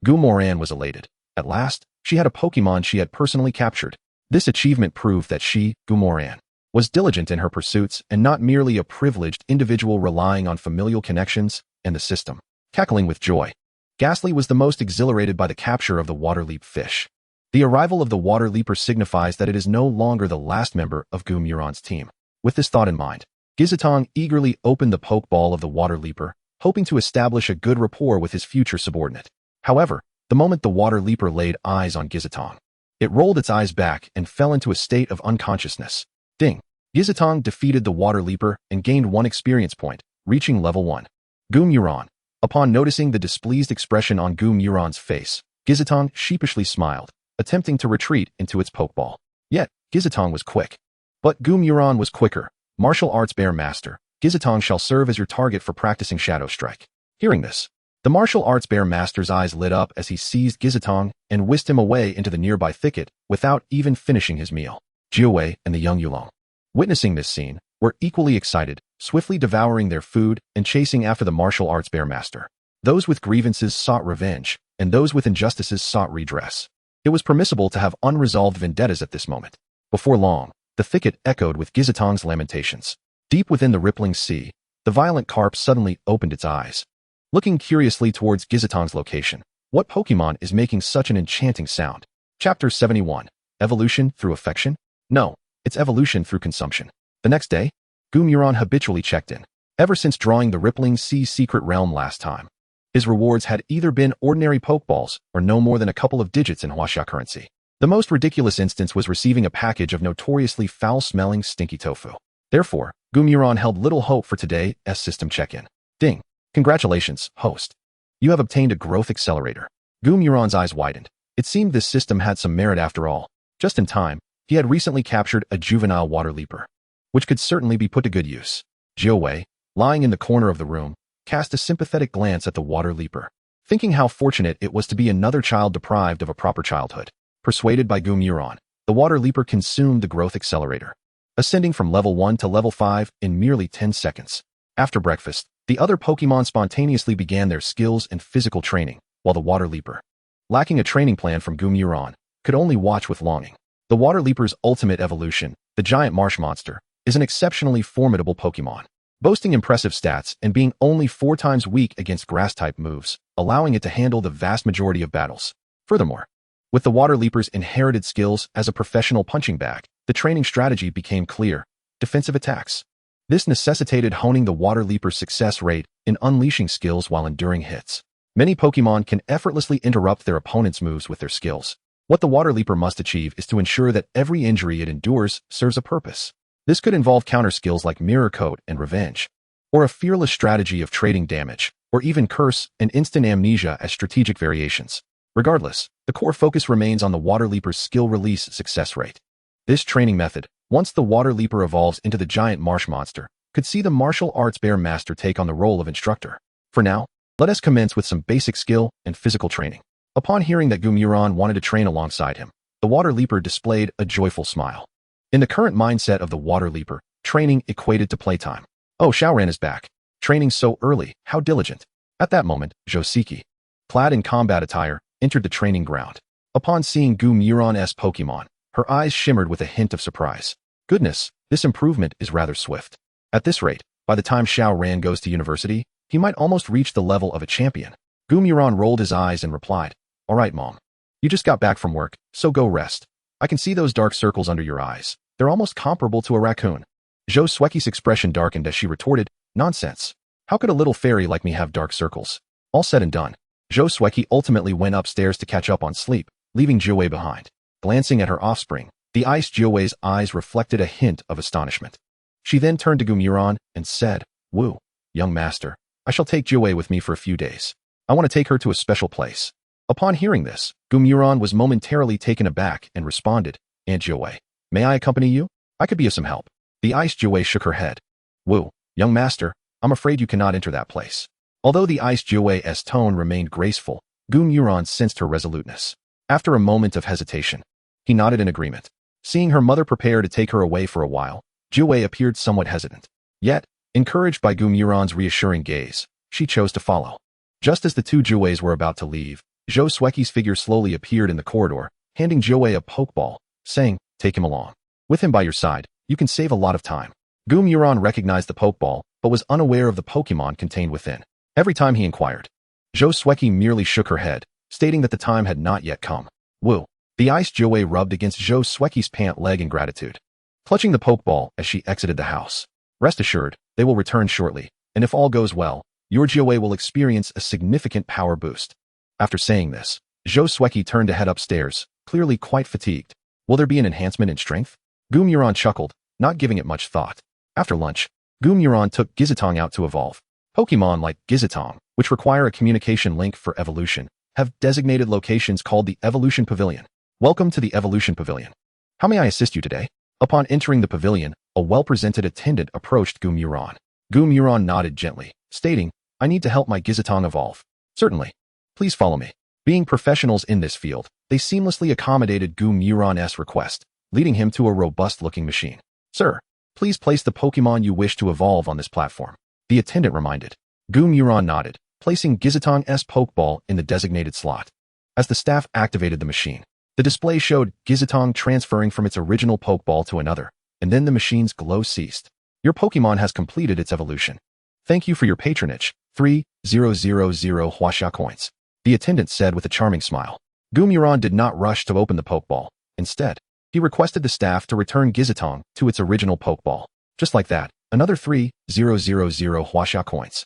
Gumoran was elated. At last, she had a Pokemon she had personally captured. This achievement proved that she, Gumoran, was diligent in her pursuits and not merely a privileged individual relying on familial connections and the system. Cackling with joy, Ghastly was the most exhilarated by the capture of the waterleap fish. The arrival of the water leaper signifies that it is no longer the last member of Gumuran's team. With this thought in mind, Gizatong eagerly opened the Pokeball of the water leaper, hoping to establish a good rapport with his future subordinate. However, the moment the water leaper laid eyes on Gizatong, it rolled its eyes back and fell into a state of unconsciousness. Ding! Gizatong defeated the water leaper and gained 1 experience point, reaching level 1. Gumuran. Upon noticing the displeased expression on Gumuran's face, Gizatong sheepishly smiled, attempting to retreat into its Pokeball. Yet, Gizatong was quick. But Gumuran was quicker. Martial Arts Bear Master, Gizatong shall serve as your target for practicing Shadow Strike. Hearing this, the Martial Arts Bear Master's eyes lit up as he seized Gizatong and whisked him away into the nearby thicket without even finishing his meal. Jiawei and the young Yulong, witnessing this scene, were equally excited, swiftly devouring their food and chasing after the Martial Arts Bear Master. Those with grievances sought revenge, and those with injustices sought redress. It was permissible to have unresolved vendettas at this moment. Before long, the thicket echoed with Gizatong's lamentations. Deep within the rippling sea, the violent carp suddenly opened its eyes. Looking curiously towards Gizatong's location, what Pokemon is making such an enchanting sound? Chapter 71. Evolution through affection? No, it's evolution through consumption. The next day, Gumuran habitually checked in. Ever since drawing the rippling sea secret realm last time, his rewards had either been ordinary Pokeballs or no more than a couple of digits in Huaxia currency. The most ridiculous instance was receiving a package of notoriously foul-smelling stinky tofu. Therefore, Gumuran held little hope for today's system check-in. Ding! Congratulations, host. You have obtained a growth accelerator. Gumuran's eyes widened. It seemed this system had some merit after all. Just in time, he had recently captured a juvenile water leaper, which could certainly be put to good use. Jiawei, lying in the corner of the room, cast a sympathetic glance at the water leaper, thinking how fortunate it was to be another child deprived of a proper childhood. Persuaded by Gumuran, the water leaper consumed the growth accelerator, ascending from level 1 to level 5 in merely 10 seconds. After breakfast, the other Pokemon spontaneously began their skills and physical training, while the water leaper, lacking a training plan from Gumuran, could only watch with longing. The water leaper's ultimate evolution, the giant marsh monster, is an exceptionally formidable Pokemon, boasting impressive stats and being only 4 times weak against grass-type moves, allowing it to handle the vast majority of battles. Furthermore, with the water leaper's inherited skills as a professional punching bag, the training strategy became clear: defensive attacks. This necessitated honing the water leaper's success rate in unleashing skills while enduring hits. Many Pokemon can effortlessly interrupt their opponent's moves with their skills. What the water leaper must achieve is to ensure that every injury it endures serves a purpose. This could involve counter skills like Mirror Coat and Revenge, or a fearless strategy of trading damage, or even Curse and Instant Amnesia as strategic variations. Regardless, the core focus remains on the water leaper's skill release success rate. This training method, once the water leaper evolves into the giant marsh monster, could see the martial arts bear master take on the role of instructor. For now, let us commence with some basic skill and physical training. Upon hearing that Gumuran wanted to train alongside him, the water leaper displayed a joyful smile. In the current mindset of the water leaper, Training equated to playtime. Oh, Xiaoran is back. Training so early, how diligent. At that moment, Joseki, clad in combat attire, entered the training ground. Upon seeing Gu Muron's Pokemon, her eyes shimmered with a hint of surprise. Goodness, this improvement is rather swift. At this rate, by the time Xiaoran goes to university, he might almost reach the level of a champion. Gu Muron rolled his eyes and replied, "All right, Mom. You just got back from work, so go rest. I can see those dark circles under your eyes. They're almost comparable to a raccoon." Josueki's expression darkened as she retorted, "Nonsense. How could a little fairy like me have dark circles?" All said and done, Josueki ultimately went upstairs to catch up on sleep, leaving Jiwei behind. Glancing at her offspring, the ice Jiwei's eyes reflected a hint of astonishment. She then turned to Gumuron and said, "Wu, young master, I shall take Jiwei with me for a few days. I want to take her to a special place." Upon hearing this, Gumuron was momentarily taken aback and responded, "Aunt Jiwei, may I accompany you? I could be of some help." The ice Jiwei shook her head. "Wu, young master, I'm afraid you cannot enter that place." Although the ice Jiwei's tone remained graceful, Gumuron sensed her resoluteness. After a moment of hesitation, he nodded in agreement. Seeing her mother prepare to take her away for a while, Jiwei appeared somewhat hesitant. Yet, encouraged by Gumuron's reassuring gaze, she chose to follow. Just as the two Jiweis were about to leave, Josueki's figure slowly appeared in the corridor, handing Jiwei a Pokeball, saying, "Take him along. With him by your side, you can save a lot of time." Gumuron recognized the Pokeball, but was unaware of the Pokemon contained within. Every time he inquired, Josueki merely shook her head, stating that the time had not yet come. "Woo." The ice Jiwei rubbed against Josueki's pant leg in gratitude, clutching the Pokeball as she exited the house. "Rest assured, they will return shortly, and if all goes well, your Jiwei will experience a significant power boost." After saying this, Josueki turned to head upstairs, clearly quite fatigued. "Will there be an enhancement in strength?" Gumuron chuckled, not giving it much thought. After lunch, Gumuron took Gizitong out to evolve. Pokemon like Gizitong, which require a communication link for evolution, have designated locations called the Evolution Pavilion. "Welcome to the Evolution Pavilion. How may I assist you today?" Upon entering the pavilion, a well-presented attendant approached Gumuron. Gumuron nodded gently, stating, "I need to help my Gizitong evolve." "Certainly. Please follow me." Being professionals in this field, they seamlessly accommodated Gumuron's request, leading him to a robust-looking machine. "Sir, please place the Pokemon you wish to evolve on this platform," the attendant reminded. Gumuron nodded, placing Gizitong's Pokeball in the designated slot. As the staff activated the machine, the display showed Gizitong transferring from its original Pokeball to another, and then the machine's glow ceased. "Your Pokemon has completed its evolution. Thank you for your patronage. 3,000 Huaxia coins," the attendant said with a charming smile. Gumuron did not rush to open the Pokeball. Instead, he requested the staff to return Gizitong to its original Pokeball. Just like that, another 3,000 Huaxia coins.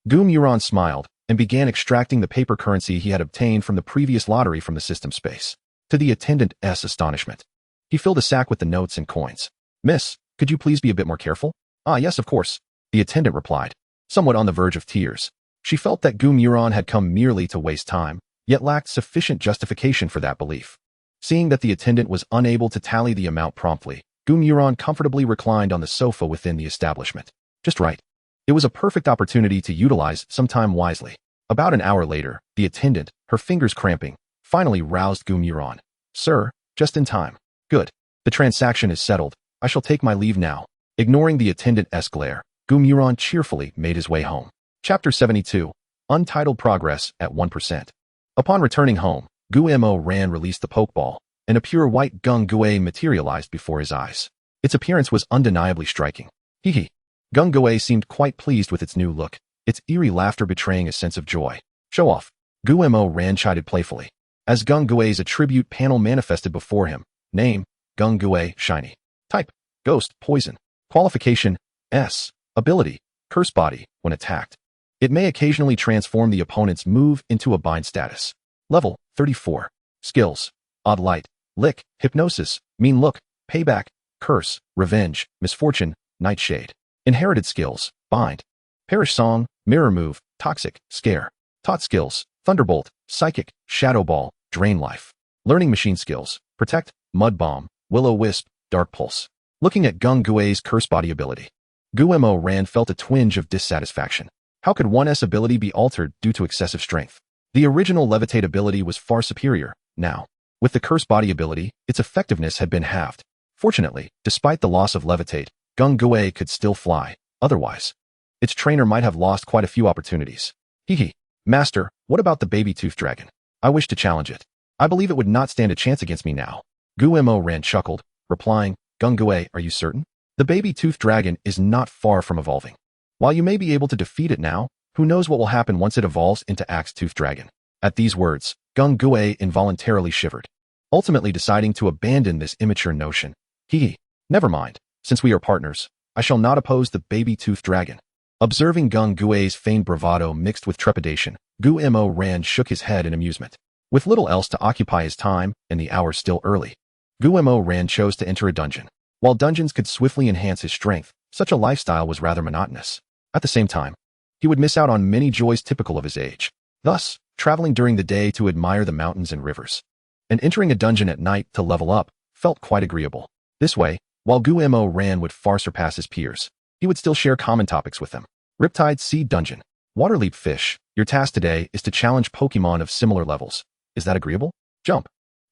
Gumuron smiled and began extracting the paper currency he had obtained from the previous lottery from the system space. To the attendant's astonishment, he filled a sack with the notes and coins. "Miss, could you please be a bit more careful?" "Ah, yes, of course," the attendant replied, somewhat on the verge of tears. She felt that Gumuron had come merely to waste time, yet lacked sufficient justification for that belief. Seeing that the attendant was unable to tally the amount promptly, Gumuron comfortably reclined on the sofa within the establishment. Just right. It was a perfect opportunity to utilize some time wisely. About an hour later, the attendant, her fingers cramping, finally roused Gumuron. "Sir, just in time. Good. The transaction is settled. I shall take my leave now." Ignoring the attendant's glare, Gumuron cheerfully made his way home. Chapter 72. Untitled Progress at 1%. Upon returning home, Gumuron released the Pokeball, and a pure white Gung-Gui materialized before his eyes. Its appearance was undeniably striking. Hee. Gung-Gui seemed quite pleased with its new look, its eerie laughter betraying a sense of joy. "Show off," Gumuron chided playfully. As Gung-Gui's attribute panel manifested before him. Name, Gung-Gui, shiny. Type, ghost, poison. Qualification, S. Ability, curse body, when attacked. It may occasionally transform the opponent's move into a bind status. Level, 34. Skills, odd light, lick, hypnosis, mean look, payback, curse, revenge, misfortune, nightshade. Inherited skills, bind. Perish song, mirror move, toxic, scare. Taught skills, thunderbolt, psychic, shadow ball, drain life. Learning machine skills, protect, mud bomb, will-o-wisp, dark pulse. Looking at Gung-Gui's curse body ability, Gumuron felt a twinge of dissatisfaction. How could one's ability be altered due to excessive strength? The original levitate ability was far superior. Now, with the curse body ability, its effectiveness had been halved. Fortunately, despite the loss of levitate, Gung Gui could still fly. Otherwise, its trainer might have lost quite a few opportunities. Hehe. Master, what about the baby-toothed dragon? I wish to challenge it. I believe it would not stand a chance against me now. Guemo Ran chuckled, replying, Gung Gui, are you certain? The baby-toothed dragon is not far from evolving. While you may be able to defeat it now, who knows what will happen once it evolves into axe-toothed dragon. At these words, Gung Gui involuntarily shivered, ultimately deciding to abandon this immature notion. Hehe. Never mind. Since we are partners, I shall not oppose the baby-toothed dragon. Observing Gung Gui's feigned bravado mixed with trepidation, Guemo Ran shook his head in amusement. With little else to occupy his time, and the hour still early, Guemo Ran chose to enter a dungeon. While dungeons could swiftly enhance his strength, such a lifestyle was rather monotonous. At the same time, he would miss out on many joys typical of his age. Thus, traveling during the day to admire the mountains and rivers, and entering a dungeon at night to level up, felt quite agreeable. This way, while Guemo Ran would far surpass his peers, he would still share common topics with them. Riptide Sea Dungeon. Waterleap Fish, your task today is to challenge Pokemon of similar levels. Is that agreeable? Jump.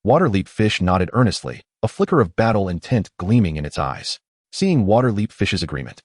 Waterleap Fish nodded earnestly, a flicker of battle intent gleaming in its eyes. Seeing Waterleap Fish's agreement,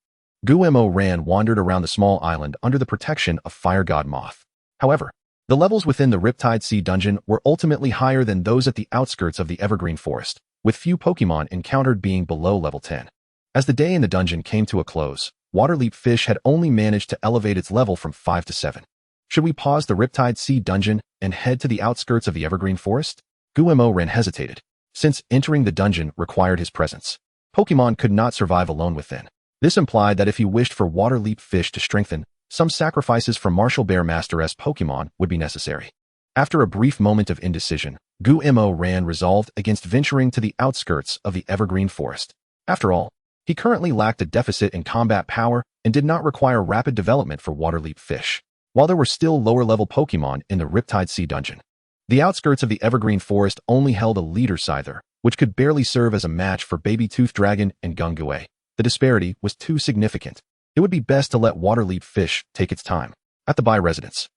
Guemo Ran wandered around the small island under the protection of Fire God Moth. However, the levels within the Riptide Sea Dungeon were ultimately higher than those at the outskirts of the Evergreen Forest, with few Pokemon encountered being below level 10. As the day in the dungeon came to a close, Waterleap Fish had only managed to elevate its level from 5 to 7. Should we pause the Riptide Sea Dungeon and head to the outskirts of the Evergreen Forest? Guemo Ran hesitated, since entering the dungeon required his presence. Pokemon could not survive alone within. This implied that if he wished for Waterleap Fish to strengthen, some sacrifices from Martial Bear Master-esque Pokemon would be necessary. After a brief moment of indecision, Guemo Ran resolved against venturing to the outskirts of the Evergreen Forest. After all, he currently lacked a deficit in combat power and did not require rapid development for Waterleap Fish. While there were still lower-level Pokemon in the Riptide Sea Dungeon, the outskirts of the Evergreen Forest only held a leader Scyther, which could barely serve as a match for Baby-Toothed Dragon and Gung Gui. The disparity was too significant. It would be best to let Waterleap Fish take its time. At the Bai residence.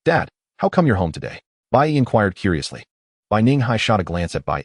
Dad, how come you're home today? Bai inquired curiously. Bai Ninghai shot a glance at Bai,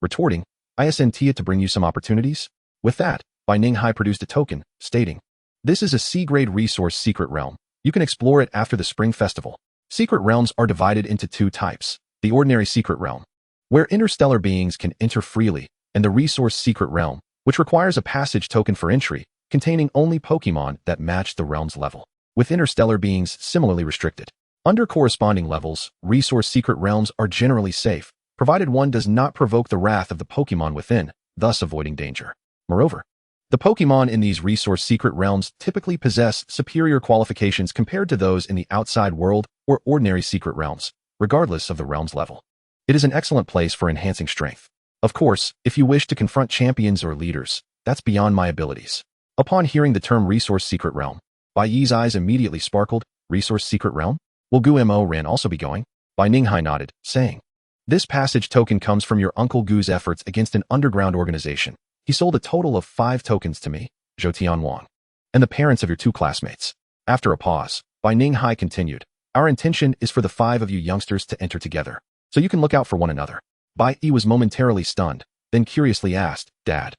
retorting, I sent Tia to bring you some opportunities. With that, Bai Ninghai produced a token, stating, this is a C-grade resource secret realm. You can explore it after the Spring Festival. Secret realms are divided into two types. The ordinary secret realm, where interstellar beings can enter freely, and the resource secret realm, which requires a passage token for entry, containing only Pokemon that match the realm's level, with interstellar beings similarly restricted. Under corresponding levels, resource secret realms are generally safe, provided one does not provoke the wrath of the Pokemon within, thus avoiding danger. Moreover, the Pokemon in these resource secret realms typically possess superior qualifications compared to those in the outside world or ordinary secret realms, regardless of the realm's level. It is an excellent place for enhancing strength. Of course, if you wish to confront champions or leaders, that's beyond my abilities. Upon hearing the term resource secret realm, Bai Yi's eyes immediately sparkled. Resource secret realm? Will Guemo Ran also be going? Bai Ninghai nodded, saying, this passage token comes from your Uncle Gu's efforts against an underground organization. He sold a total of 5 tokens to me, Zhou Tianwang, and the parents of your 2 classmates. After a pause, Bai Ninghai continued, our intention is for the 5 of you youngsters to enter together, so you can look out for one another. Bai Yi was momentarily stunned, then curiously asked, Dad,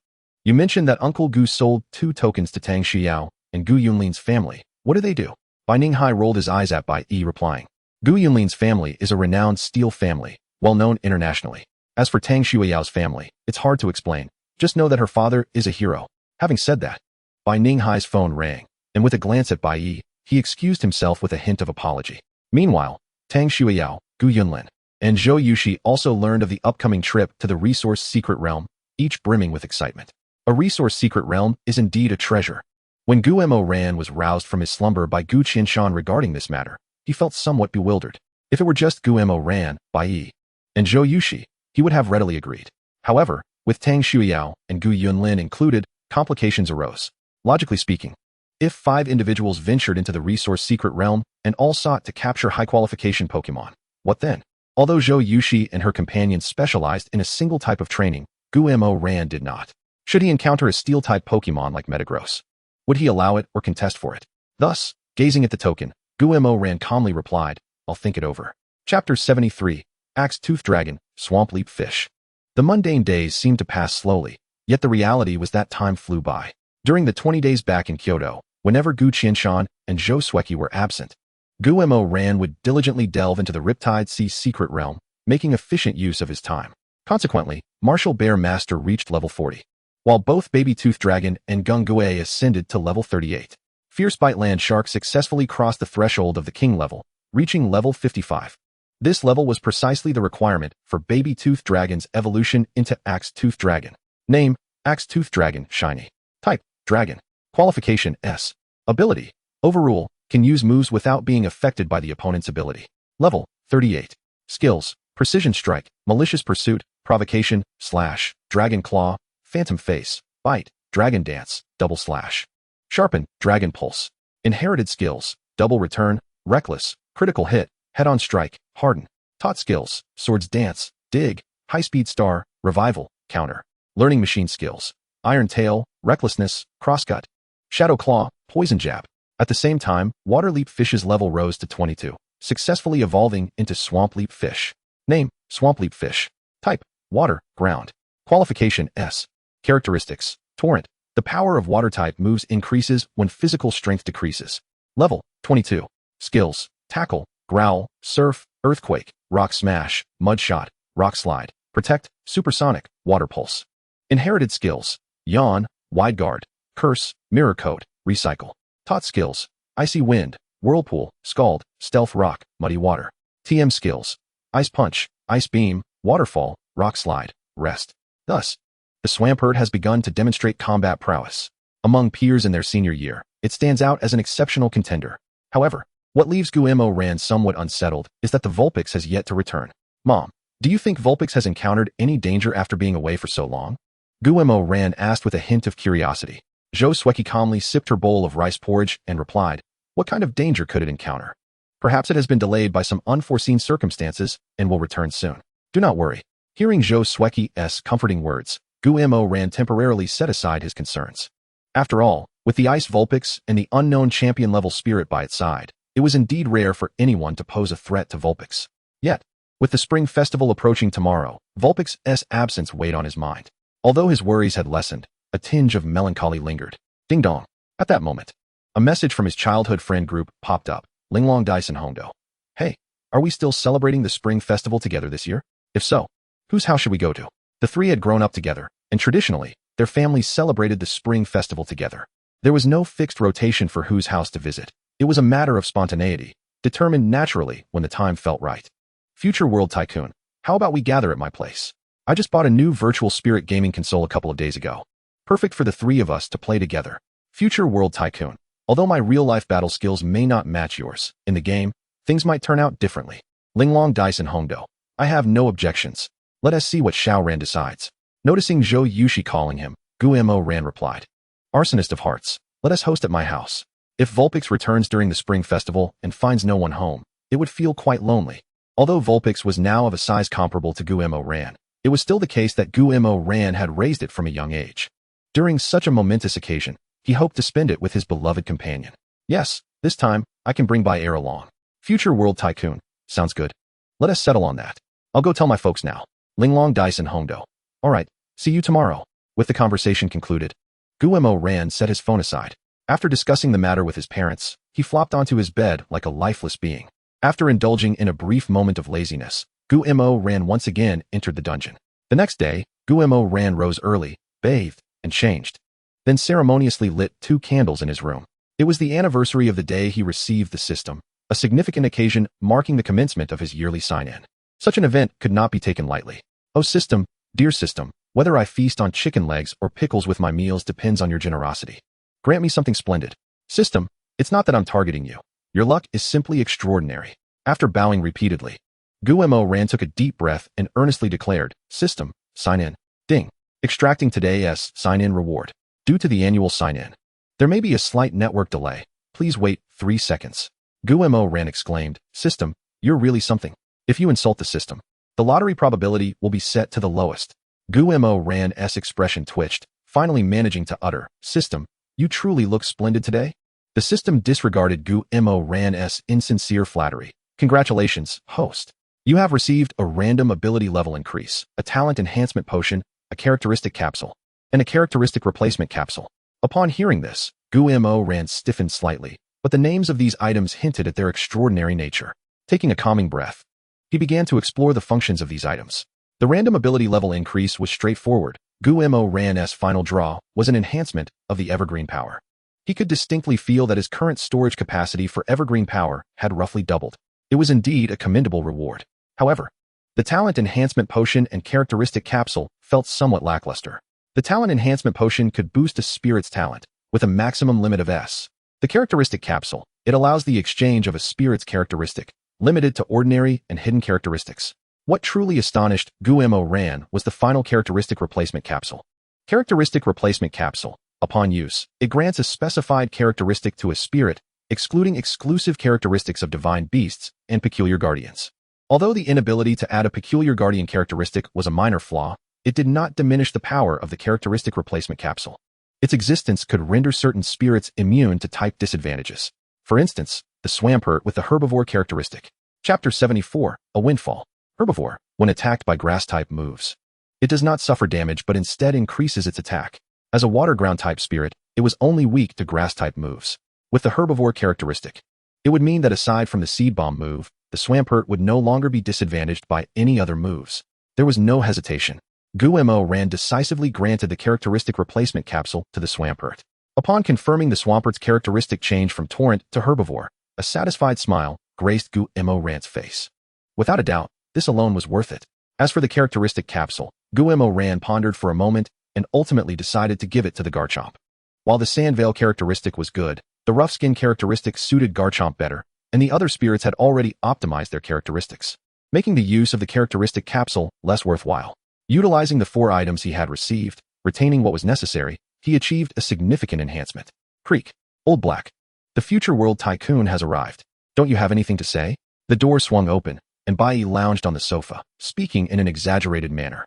you mentioned that Uncle Gu sold 2 tokens to Tang Xiao and Gu Yunlin's family. What do they do? Bai Ninghai rolled his eyes at Bai Yi, replying, Gu Yunlin's family is a renowned steel family, well known internationally. As for Tang Xiao's family, it's hard to explain. Just know that her father is a hero. Having said that, Bai Ninghai's phone rang, and with a glance at Bai Yi, he excused himself with a hint of apology. Meanwhile, Tang Xiao, Gu Yunlin, and Zhou Yushi also learned of the upcoming trip to the resource secret realm, each brimming with excitement. A resource secret realm is indeed a treasure. When Guemo Ran was roused from his slumber by Gu Qinshan regarding this matter, he felt somewhat bewildered. If it were just Guemo Ran, Bai Yi, and Zhou Yushi, he would have readily agreed. However, with Tang Xiao and Gu Yunlin included, complications arose. Logically speaking, if 5 individuals ventured into the resource secret realm and all sought to capture high-qualification Pokemon, what then? Although Zhou Yushi and her companions specialized in a single type of training, Guemo Ran did not. Should he encounter a steel-type Pokemon like Metagross, would he allow it or contest for it? Thus, gazing at the token, Guemo Ran calmly replied, I'll think it over. Chapter 73, Axe-Toothed Dragon, Swamp Leap Fish. The mundane days seemed to pass slowly, yet the reality was that time flew by. During the 20 days back in Kyoto, whenever Gu Qianshan and Zhou Sueki were absent, Gu Mo Ran would diligently delve into the Riptide Sea's secret realm, making efficient use of his time. Consequently, Martial Bear Master reached level 40, while both Baby Tooth Dragon and Gung Gui ascended to level 38. Fierce Bite Land Shark successfully crossed the threshold of the King level, reaching level 55. This level was precisely the requirement for Baby Tooth Dragon's evolution into Axe Tooth Dragon. Name, Axe Tooth Dragon, Shiny. Type, Dragon. Qualification, S. Ability, Overrule, can use moves without being affected by the opponent's ability. Level, 38. Skills, Precision Strike, Malicious Pursuit, Provocation, Slash, Dragon Claw, Phantom Face, Bite, Dragon Dance, Double Slash. Sharpen, Dragon Pulse. Inherited skills, Double Return, Reckless, Critical Hit, Head-on Strike, Harden. Taught skills, Swords Dance, Dig, High-Speed Star, Revival, Counter. Learning Machine skills, Iron Tail, Recklessness, Crosscut. Shadow Claw, Poison Jab. At the same time, Water Leap Fish's level rose to 22, successfully evolving into Swamp Leap Fish. Name, Swamp Leap Fish. Type, Water, Ground. Qualification, S. Characteristics, Torrent. The power of Water-type moves increases when physical strength decreases. Level, 22. Skills, Tackle, Growl, Surf, Earthquake, Rock Smash, Mud Shot, Rock Slide, Protect, Supersonic, Water Pulse. Inherited skills, Yawn, Wide Guard, Curse, Mirror Coat, Recycle. Taught skills, Icy Wind, Whirlpool, Scald, Stealth Rock, Muddy Water. TM skills, Ice Punch, Ice Beam, Waterfall, Rock Slide, Rest. Thus, the Swampert has begun to demonstrate combat prowess. Among peers in their senior year, it stands out as an exceptional contender. However, what leaves Gu Mo Ran somewhat unsettled is that the Vulpix has yet to return. Mom, do you think Vulpix has encountered any danger after being away for so long? Gu Mo Ran asked with a hint of curiosity. Zhou Sueki calmly sipped her bowl of rice porridge and replied, what kind of danger could it encounter? Perhaps it has been delayed by some unforeseen circumstances and will return soon. Do not worry. Hearing Zhou Sueki's comforting words, Gu Mo Ran temporarily set aside his concerns. After all, with the Ice Vulpix and the unknown champion-level spirit by its side, it was indeed rare for anyone to pose a threat to Vulpix. Yet, with the Spring Festival approaching tomorrow, Vulpix's absence weighed on his mind. Although his worries had lessened, a tinge of melancholy lingered. Ding dong. At that moment, a message from his childhood friend group popped up. Linglong Dyson Hondo. Hey, are we still celebrating the Spring Festival together this year? If so, whose house should we go to? The three had grown up together, and traditionally, their families celebrated the Spring Festival together. There was no fixed rotation for whose house to visit. It was a matter of spontaneity, determined naturally when the time felt right. Future World Tycoon, how about we gather at my place? I just bought a new virtual spirit gaming console a couple of days ago. Perfect for the three of us to play together. Future World Tycoon. Although my real-life battle skills may not match yours, in the game, things might turn out differently. Linglong Dyson Hondo. I have no objections. Let us see what Xiao Ran decides. Noticing Zhou Yushi calling him, Gu Mo Ran replied. Arsonist of Hearts, let us host at my house. If Vulpix returns during the Spring Festival and finds no one home, it would feel quite lonely. Although Vulpix was now of a size comparable to Gu Mo Ran, it was still the case that Gu Mo Ran had raised it from a young age. During such a momentous occasion, he hoped to spend it with his beloved companion. Yes, this time, I can bring by air along. Future World Tycoon. Sounds good. Let us settle on that. I'll go tell my folks now. Linglong Dyson Hondo. Alright, see you tomorrow. With the conversation concluded, Gu Mo Ran set his phone aside. After discussing the matter with his parents, he flopped onto his bed like a lifeless being. After indulging in a brief moment of laziness, Gu Mo Ran once again entered the dungeon. The next day, Gu Mo Ran rose early, bathed, and changed. Then ceremoniously lit 2 candles in his room. It was the anniversary of the day he received the system, a significant occasion marking the commencement of his yearly sign-in. Such an event could not be taken lightly. Oh system, dear system, whether I feast on chicken legs or pickles with my meals depends on your generosity. Grant me something splendid. System, it's not that I'm targeting you. Your luck is simply extraordinary. After bowing repeatedly, Gu Mo Ran took a deep breath and earnestly declared, System, sign in. Ding. Extracting today's sign-in reward. Due to the annual sign-in, there may be a slight network delay. Please wait 3 seconds. Gu Mo Ran exclaimed, System, you're really something. If you insult the system, the lottery probability will be set to the lowest. Gu Mo Ran's expression twitched, finally managing to utter, System, you truly look splendid today? The system disregarded Gu Mo Ran's insincere flattery. Congratulations, host. You have received a random ability level increase, a talent enhancement potion, a characteristic capsule, and a characteristic replacement capsule. Upon hearing this, Guo Ran stiffened slightly, but the names of these items hinted at their extraordinary nature. Taking a calming breath, he began to explore the functions of these items. The random ability level increase was straightforward. Guo Ran's final draw was an enhancement of the evergreen power. He could distinctly feel that his current storage capacity for evergreen power had roughly doubled. It was indeed a commendable reward. However, the talent enhancement potion and characteristic capsule felt somewhat lackluster. The talent enhancement potion could boost a spirit's talent with a maximum limit of S. The characteristic capsule, it allows the exchange of a spirit's characteristic, limited to ordinary and hidden characteristics. What truly astonished Guo Ran was the final characteristic replacement capsule. Characteristic replacement capsule. Upon use, it grants a specified characteristic to a spirit, excluding exclusive characteristics of divine beasts and peculiar guardians. Although the inability to add a peculiar guardian characteristic was a minor flaw, it did not diminish the power of the characteristic replacement capsule. Its existence could render certain spirits immune to type disadvantages. For instance, the Swampert with the herbivore characteristic. Chapter 74, A Windfall. Herbivore, when attacked by grass-type moves. It does not suffer damage but instead increases its attack. As a water-ground-type spirit, it was only weak to grass-type moves. With the herbivore characteristic, it would mean that aside from the seed bomb move, the Swampert would no longer be disadvantaged by any other moves. There was no hesitation. Guo Ran decisively granted the characteristic replacement capsule to the Swampert. Upon confirming the Swampert's characteristic change from torrent to herbivore, a satisfied smile graced Guo Ran's face. Without a doubt, this alone was worth it. As for the characteristic capsule, Guo Ran pondered for a moment and ultimately decided to give it to the Garchomp. While the Sandvale characteristic was good, the Rough Skin characteristic suited Garchomp better, and the other spirits had already optimized their characteristics, making the use of the characteristic capsule less worthwhile. Utilizing the 4 items he had received, retaining what was necessary, he achieved a significant enhancement. Creek. Old Black. The future world tycoon has arrived. Don't you have anything to say? The door swung open, and Bai lounged on the sofa, speaking in an exaggerated manner.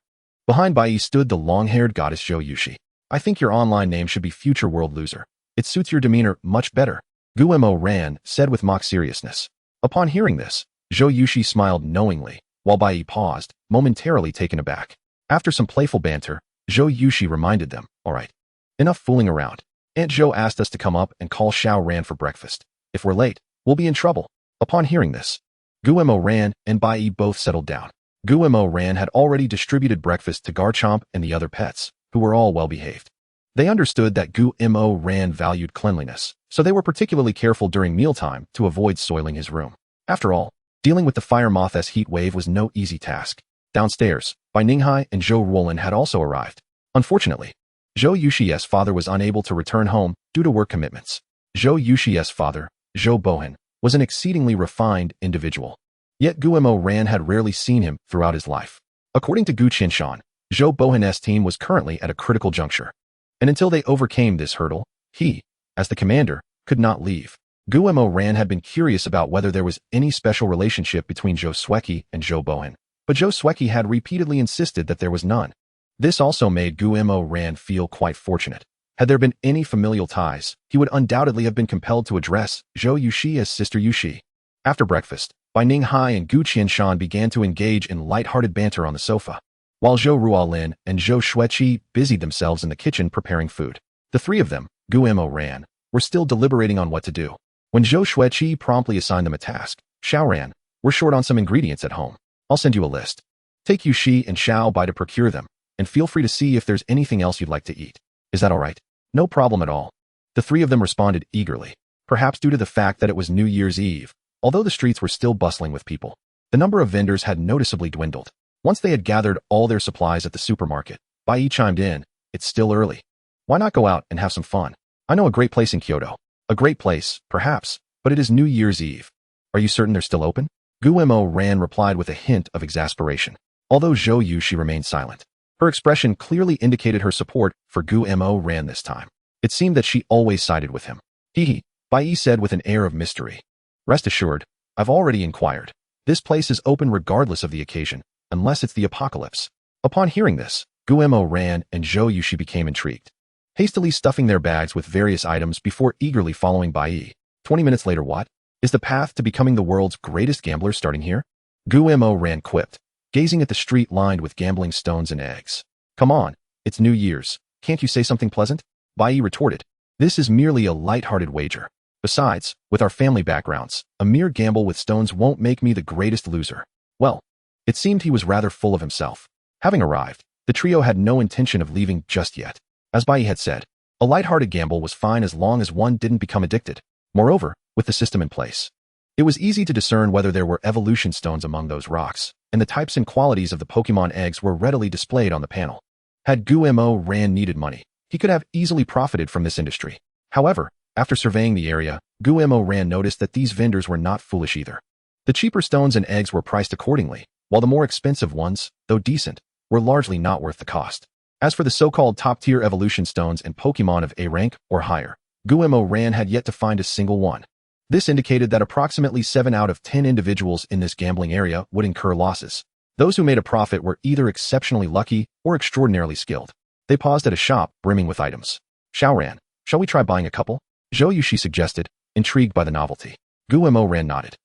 Behind Bai stood the long-haired goddess Zhou Yushi. I think your online name should be Future World Loser. It suits your demeanor much better, Guo Ran said with mock seriousness. Upon hearing this, Zhou Yushi smiled knowingly, while Bai paused, momentarily taken aback. After some playful banter, Zhou Yushi reminded them, all right, enough fooling around. Aunt Zhou asked us to come up and call Xiao Ran for breakfast. If we're late, we'll be in trouble. Upon hearing this, Guo Ran and Bai both settled down. Guo Ran had already distributed breakfast to Garchomp and the other pets, who were all well-behaved. They understood that Guo Ran valued cleanliness, so they were particularly careful during mealtime to avoid soiling his room. After all, dealing with the fire moth's heat wave was no easy task. Downstairs, Bai Ninghai and Zhou Ruolin had also arrived. Unfortunately, Zhou Yushi's father was unable to return home due to work commitments. Zhou Yushi's father, Zhou Bohan, was an exceedingly refined individual. Yet Guo Ran had rarely seen him throughout his life. According to Gu Qianshan, Zhou Bohan's team was currently at a critical juncture. And until they overcame this hurdle, he, as the commander, could not leave. Guo Ran had been curious about whether there was any special relationship between Zhou Sueki and Zhou Bohan, but Zhou Sueki had repeatedly insisted that there was none. This also made Guo Ran feel quite fortunate. Had there been any familial ties, he would undoubtedly have been compelled to address Zhou Yushi as Sister Yushi. After breakfast, Bai Ninghai and Gu Qianshan began to engage in light-hearted banter on the sofa, while Zhou Ruolin and Zhou Xueqi busied themselves in the kitchen preparing food. The 3 of them, Guo Ran, were still deliberating on what to do. When Zhou Xueqi promptly assigned them a task, Xiao Ran, we're short on some ingredients at home. I'll send you a list. Take Yushi and Xiao Bai to procure them, and feel free to see if there's anything else you'd like to eat. Is that all right? No problem at all. The 3 of them responded eagerly, perhaps due to the fact that it was New Year's Eve. Although the streets were still bustling with people, the number of vendors had noticeably dwindled. Once they had gathered all their supplies at the supermarket, Bai chimed in, it's still early. Why not go out and have some fun? I know a great place in Kyoto. A great place, perhaps, but it is New Year's Eve. Are you certain they're still open? Guo Ran replied with a hint of exasperation, although Zhou Yushi remained silent. Her expression clearly indicated her support for Guo Ran this time. It seemed that she always sided with him. Hee, Bai said with an air of mystery. Rest assured, I've already inquired. This place is open regardless of the occasion, unless it's the apocalypse. Upon hearing this, Guo Ran and Zhou Yushi became intrigued, hastily stuffing their bags with various items before eagerly following Bai. 20 minutes later, what? Is the path to becoming the world's greatest gambler starting here? Guo Ran quipped, gazing at the street lined with gambling stones and eggs. Come on, it's New Year's. Can't you say something pleasant? Bai retorted. This is merely a light-hearted wager. Besides, with our family backgrounds, a mere gamble with stones won't make me the greatest loser. Well, it seemed he was rather full of himself. Having arrived, the trio had no intention of leaving just yet. As Bai had said, a light-hearted gamble was fine as long as one didn't become addicted. Moreover, with the system in place, it was easy to discern whether there were evolution stones among those rocks, and the types and qualities of the Pokemon eggs were readily displayed on the panel. Had Guo Ran needed money, he could have easily profited from this industry. However, after surveying the area, Guo Ran noticed that these vendors were not foolish either. The cheaper stones and eggs were priced accordingly, while the more expensive ones, though decent, were largely not worth the cost. As for the so-called top-tier evolution stones and Pokemon of A rank or higher, Guo Ran had yet to find a single one. This indicated that approximately 7 out of 10 individuals in this gambling area would incur losses. Those who made a profit were either exceptionally lucky or extraordinarily skilled. They paused at a shop brimming with items. Xiaoran, shall we try buying a couple? Zhou Yushi suggested, intrigued by the novelty. Guo Ran nodded,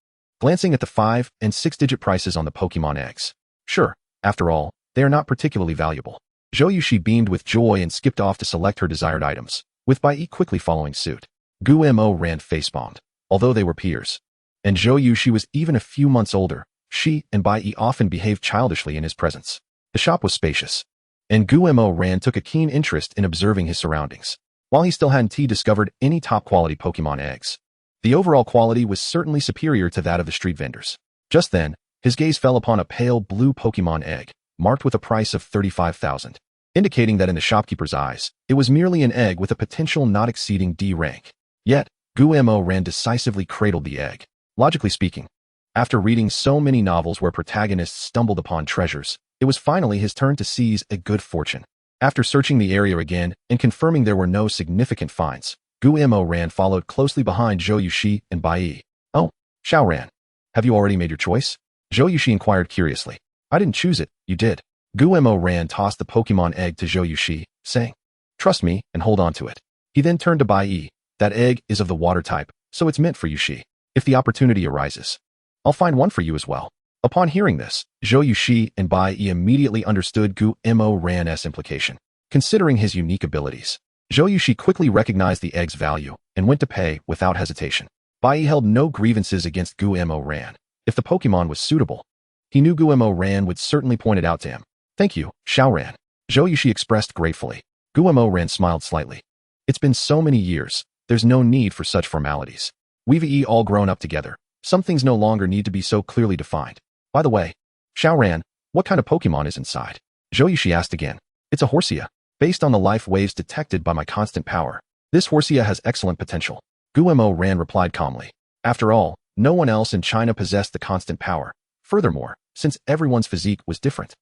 glancing at the 5- and 6-digit prices on the Pokemon eggs. Sure, after all, they are not particularly valuable. Zhou Yushi beamed with joy and skipped off to select her desired items, with Bai quickly following suit. Guo Ran facepalmed. Although they were peers, and Zhou Yushi was even a few months older, she and Bai often behaved childishly in his presence. The shop was spacious, and Guo Ran took a keen interest in observing his surroundings. While he still hadn't discovered any top-quality Pokemon eggs, the overall quality was certainly superior to that of the street vendors. Just then, his gaze fell upon a pale blue Pokemon egg, marked with a price of 35,000, indicating that in the shopkeeper's eyes, it was merely an egg with a potential not exceeding D rank. Yet, Guo Ran decisively cradled the egg. Logically speaking, after reading so many novels where protagonists stumbled upon treasures, it was finally his turn to seize a good fortune. After searching the area again and confirming there were no significant finds, Guo Ran followed closely behind Zhou Yushi and Bai. Oh, Xiaoran, have you already made your choice? Zhou Yushi inquired curiously. I didn't choose it, you did. Guo Ran tossed the Pokemon egg to Zhou Yushi, saying, trust me and hold on to it. He then turned to Bai. That egg is of the water type, so it's meant for Yushi. If the opportunity arises, I'll find one for you as well. Upon hearing this, Zhou Yushi and Bai immediately understood Guo Ran's implication. Considering his unique abilities, Zhou Yushi quickly recognized the egg's value and went to pay without hesitation. Bai held no grievances against Guo Ran. If the Pokemon was suitable, he knew Guo Ran would certainly point it out to him. Thank you, Xiaoran. Zhou Yushi expressed gratefully. Guo Ran smiled slightly. It's been so many years. There's no need for such formalities. We've all grown up together. Some things no longer need to be so clearly defined. By the way, Xiaoran, what kind of Pokemon is inside? Zhou Yushi asked again. It's a Horsia. Based on the life waves detected by my constant power, this Horsia has excellent potential. Guo Ran replied calmly. After all, no one else in China possessed the constant power. Furthermore, since everyone's physique was different,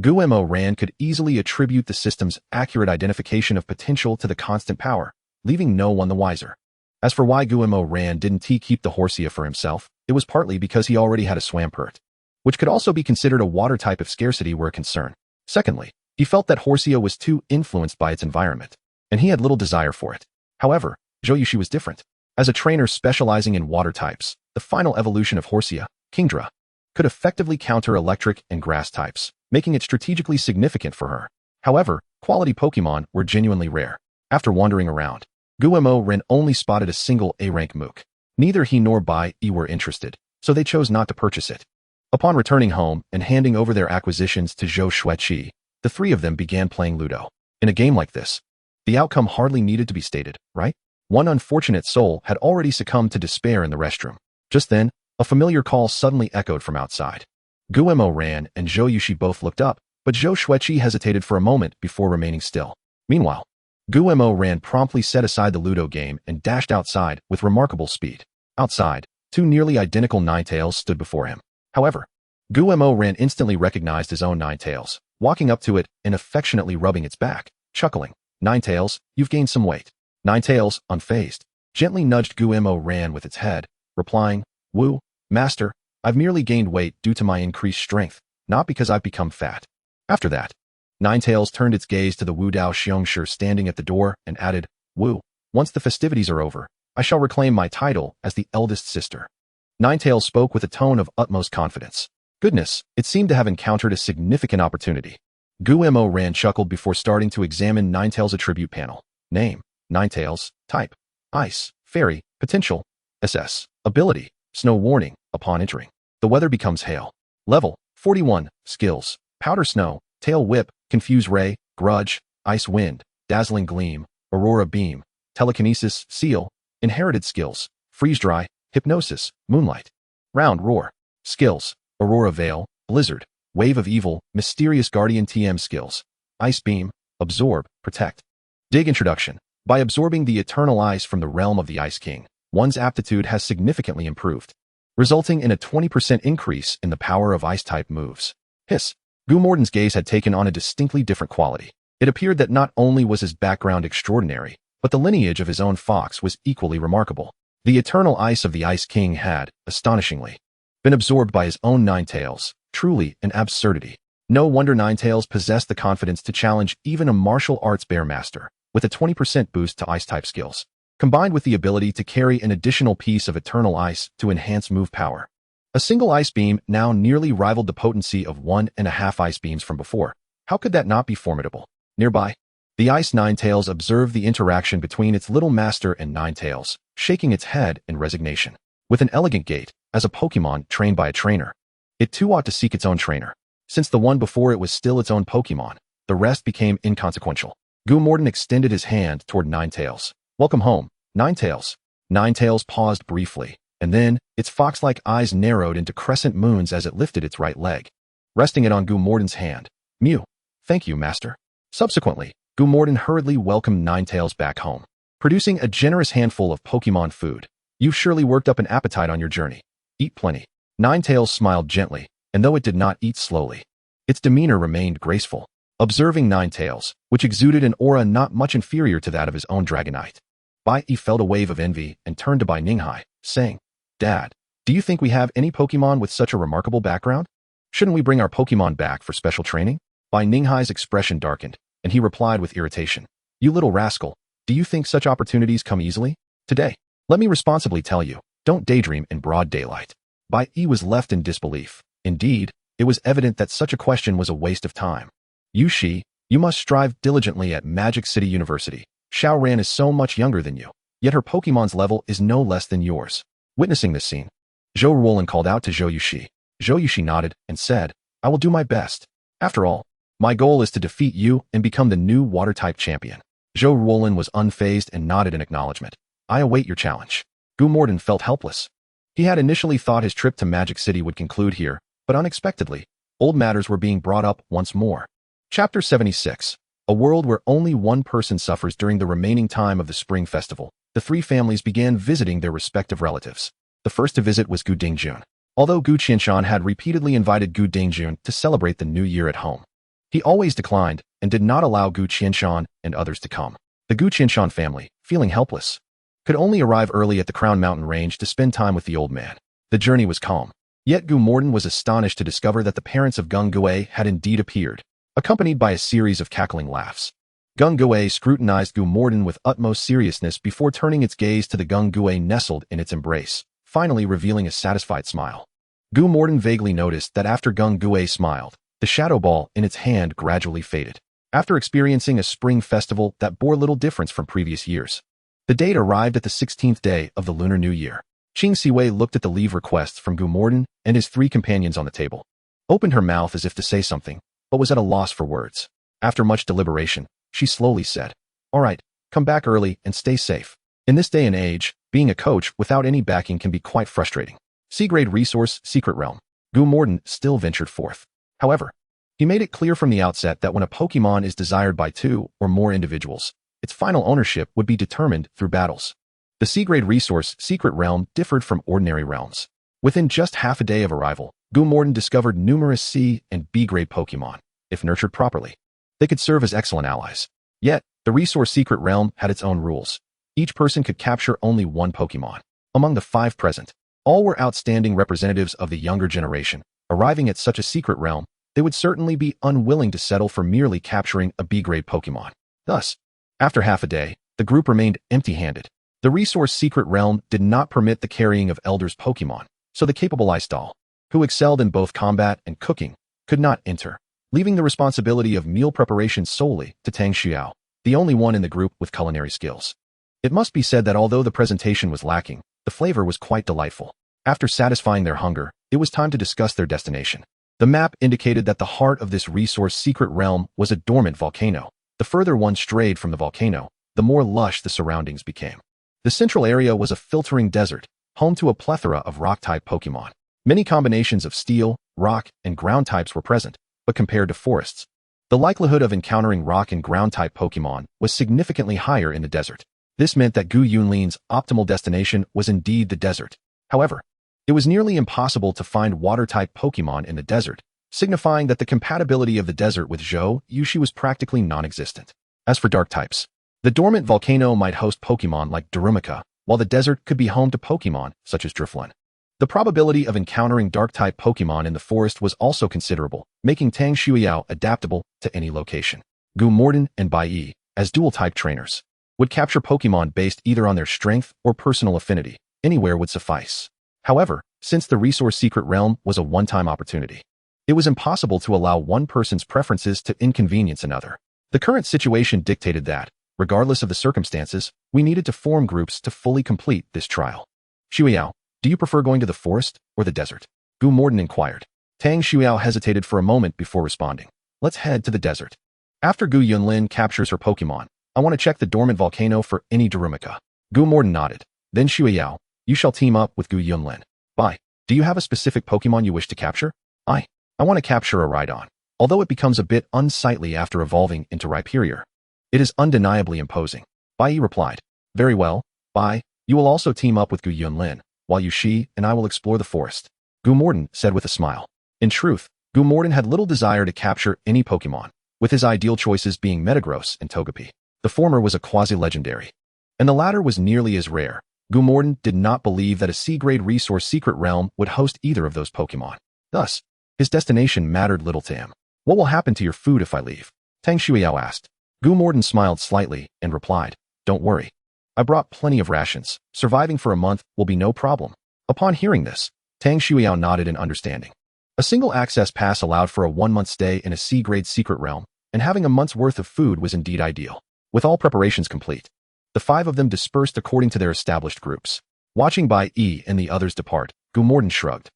Guo Ran could easily attribute the system's accurate identification of potential to the constant power, leaving no one the wiser. As for why Guo Ran didn't keep the Horsia for himself, it was partly because he already had a Swampert, which could also be considered a water type if scarcity were a concern. Secondly, he felt that Horsia was too influenced by its environment, and he had little desire for it. However, Zhou Yushi was different. As a trainer specializing in water types, the final evolution of Horsia, Kingdra, could effectively counter electric and grass types, making it strategically significant for her. However, quality Pokemon were genuinely rare. After wandering around, Guo Ran only spotted a single A-rank Mook. Neither he nor Bai were interested, so they chose not to purchase it. Upon returning home and handing over their acquisitions to Zhou Xueqi, the three of them began playing Ludo. In a game like this, the outcome hardly needed to be stated, right? One unfortunate soul had already succumbed to despair in the restroom. Just then, a familiar call suddenly echoed from outside. Guo Ran and Zhou Yushi both looked up, but Zhou Xueqi hesitated for a moment before remaining still. Meanwhile, Guo Ran promptly set aside the Ludo game and dashed outside with remarkable speed. Outside, 2 nearly identical Ninetales stood before him. However, Guo Ran instantly recognized his own Ninetales, walking up to it and affectionately rubbing its back, chuckling. Ninetales, you've gained some weight. Ninetales, unfazed, gently nudged Guo Ran with its head, replying, Woo, master, I've merely gained weight due to my increased strength, not because I've become fat. After that, Ninetales turned its gaze to the Wu Dao Xiongshi standing at the door and added, Wu, once the festivities are over, I shall reclaim my title as the eldest sister. Ninetales spoke with a tone of utmost confidence. Goodness, it seemed to have encountered a significant opportunity. Guo Ran chuckled before starting to examine Ninetales' attribute panel. Name, Ninetales. Type: Ice. Fairy. Potential: SS. Ability: Snow warning. Upon entering, the weather becomes hail. Level: 41. Skills: Powder Snow, Tail Whip, Confuse Ray, Grudge, Ice Wind, Dazzling Gleam, Aurora Beam, Telekinesis, Seal. Inherited skills: Freeze Dry, Hypnosis, Moonlight. Round Roar. Skills: Aurora Veil, Blizzard, Wave of Evil, Mysterious Guardian. TM skills: Ice Beam, Absorb, Protect. Dig. Introduction. By absorbing the eternal ice from the realm of the Ice King, one's aptitude has significantly improved, resulting in a 20% increase in the power of Ice-type moves. Hiss. Gumorden's gaze had taken on a distinctly different quality. It appeared that not only was his background extraordinary, but the lineage of his own fox was equally remarkable. The eternal ice of the Ice King had, astonishingly, been absorbed by his own Ninetales. Truly an absurdity. No wonder Ninetales possessed the confidence to challenge even a martial arts bear master, with a 20% boost to Ice-type skills, combined with the ability to carry an additional piece of eternal ice to enhance move power. A single ice beam now nearly rivaled the potency of 1.5 ice beams from before. How could that not be formidable? Nearby, the Ice Ninetales observed the interaction between its little master and Ninetales, shaking its head in resignation. With an elegant gait, as a Pokemon trained by a trainer, it too ought to seek its own trainer. Since the one before it was still its own Pokemon, the rest became inconsequential. Gumorden extended his hand toward Ninetales. Welcome home, Ninetales. Ninetales paused briefly, and then, its fox-like eyes narrowed into crescent moons as it lifted its right leg, resting it on Gumorden's hand. Mew. Thank you, master. Subsequently, Gumorden hurriedly welcomed Ninetales back home, producing a generous handful of Pokemon food. You've surely worked up an appetite on your journey. Eat plenty. Ninetales smiled gently, and though it did not eat slowly, its demeanor remained graceful. Observing Ninetales, which exuded an aura not much inferior to that of his own Dragonite, Bai felt a wave of envy and turned to Bai Ninghai, saying, Dad, do you think we have any Pokemon with such a remarkable background? Shouldn't we bring our Pokemon back for special training? Bai Ninghai's expression darkened, and he replied with irritation, You little rascal, do you think such opportunities come easily? Today, let me responsibly tell you, don't daydream in broad daylight. Bai was left in disbelief. Indeed, it was evident that such a question was a waste of time. You must strive diligently at Magic City University. Xiao Ran is so much younger than you, yet her Pokemon's level is no less than yours. Witnessing this scene, Zhou Ruolin called out to Zhou Yushi. Zhou Yushi nodded and said, I will do my best. After all, my goal is to defeat you and become the new Water-type champion. Zhou Ruolin was unfazed and nodded in acknowledgement. I await your challenge. Gumorden felt helpless. He had initially thought his trip to Magic City would conclude here, but unexpectedly, old matters were being brought up once more. Chapter 76. A world where only one person suffers. During the remaining time of the Spring Festival, the three families began visiting their respective relatives. The first to visit was Gu Dingjun. Although Gu Qianshan had repeatedly invited Gu Dingjun to celebrate the new year at home, he always declined and did not allow Gu Qianshan and others to come. The Gu Qianshan family, feeling helpless, could only arrive early at the Crown Mountain Range to spend time with the old man. The journey was calm. Yet Gumorden was astonished to discover that the parents of Gung Gue had indeed appeared, accompanied by a series of cackling laughs. Gung Gue scrutinized Gumorden with utmost seriousness before turning its gaze to the Gung Gue nestled in its embrace, finally revealing a satisfied smile. Gumorden vaguely noticed that after Gung Gue smiled, the shadow ball in its hand gradually faded. After experiencing a spring festival that bore little difference from previous years, the date arrived at the 16th day of the Lunar New Year. Qing Siwei looked at the leave requests from Gumorden and his three companions on the table, opened her mouth as if to say something, but was at a loss for words. After much deliberation, she slowly said, All right, come back early and stay safe. In this day and age, being a coach without any backing can be quite frustrating. C-grade resource, Secret Realm. Gumorden still ventured forth. However, he made it clear from the outset that when a Pokemon is desired by two or more individuals, its final ownership would be determined through battles. The C-grade resource, Secret Realm, differed from ordinary realms. Within just half a day of arrival, Gumorden discovered numerous C and B-grade Pokemon. If nurtured properly, they could serve as excellent allies. Yet, the resource Secret Realm had its own rules. Each person could capture only one Pokemon. Among the 5 present, all were outstanding representatives of the younger generation. Arriving at such a Secret Realm, they would certainly be unwilling to settle for merely capturing a B-grade Pokemon. Thus, after half a day, the group remained empty-handed. The resource Secret Realm did not permit the carrying of Elder's Pokemon, so the capable Ice Doll, who excelled in both combat and cooking, could not enter, leaving the responsibility of meal preparation solely to Tang Xiao, the only one in the group with culinary skills. It must be said that although the presentation was lacking, the flavor was quite delightful. After satisfying their hunger, it was time to discuss their destination. The map indicated that the heart of this resource secret realm was a dormant volcano. The further one strayed from the volcano, the more lush the surroundings became. The central area was a filtering desert, home to a plethora of rock-type Pokémon. Many combinations of steel, rock, and ground types were present, but compared to forests, the likelihood of encountering rock and ground-type Pokémon was significantly higher in the desert. This meant that Gu Yunlin's optimal destination was indeed the desert. However, it was nearly impossible to find water-type Pokémon in the desert, signifying that the compatibility of the desert with Zhou Yushi was practically non-existent. As for dark types, the dormant volcano might host Pokémon like Darumaka, while the desert could be home to Pokémon such as Drifloon. The probability of encountering dark-type Pokémon in the forest was also considerable, making Tang Shuiyao adaptable to any location. Gu Morden and Bai Yi, as dual-type trainers, would capture Pokémon based either on their strength or personal affinity. Anywhere would suffice. However, since the resource secret realm was a one-time opportunity, it was impossible to allow one person's preferences to inconvenience another. The current situation dictated that, regardless of the circumstances, we needed to form groups to fully complete this trial. Shuiyao, do you prefer going to the forest or the desert? Gu Morden inquired. Tang Shuiyao hesitated for a moment before responding. Let's head to the desert. After Gu Yunlin captures her Pokémon, I want to check the dormant volcano for any Darumaka. Gu Morden nodded. Then Shuiyao, you shall team up with Gu Yunlin. Bye. Do you have a specific Pokémon you wish to capture? I want to capture a Rhydon. Although it becomes a bit unsightly after evolving into Rhyperior, it is undeniably imposing. Bai Yi replied. Very well, Bai, you will also team up with Gu Yunlin, while Yushi and I will explore the forest. Gu Morden said with a smile. In truth, Gu Morden had little desire to capture any Pokémon, with his ideal choices being Metagross and Togepi. The former was a quasi-legendary, and the latter was nearly as rare. Gu Morden did not believe that a C-grade resource secret realm would host either of those Pokémon. Thus, his destination mattered little to him. What will happen to your food if I leave? Tang Shuiyao asked. Gu Morden smiled slightly and replied, Don't worry. I brought plenty of rations. Surviving for a month will be no problem. Upon hearing this, Tang Shuiyao nodded in understanding. A single access pass allowed for a 1-month stay in a C-grade secret realm, and having a month's worth of food was indeed ideal. With all preparations complete, the 5 of them dispersed according to their established groups. Watching Bai Yi and the others depart, Gu Morden shrugged.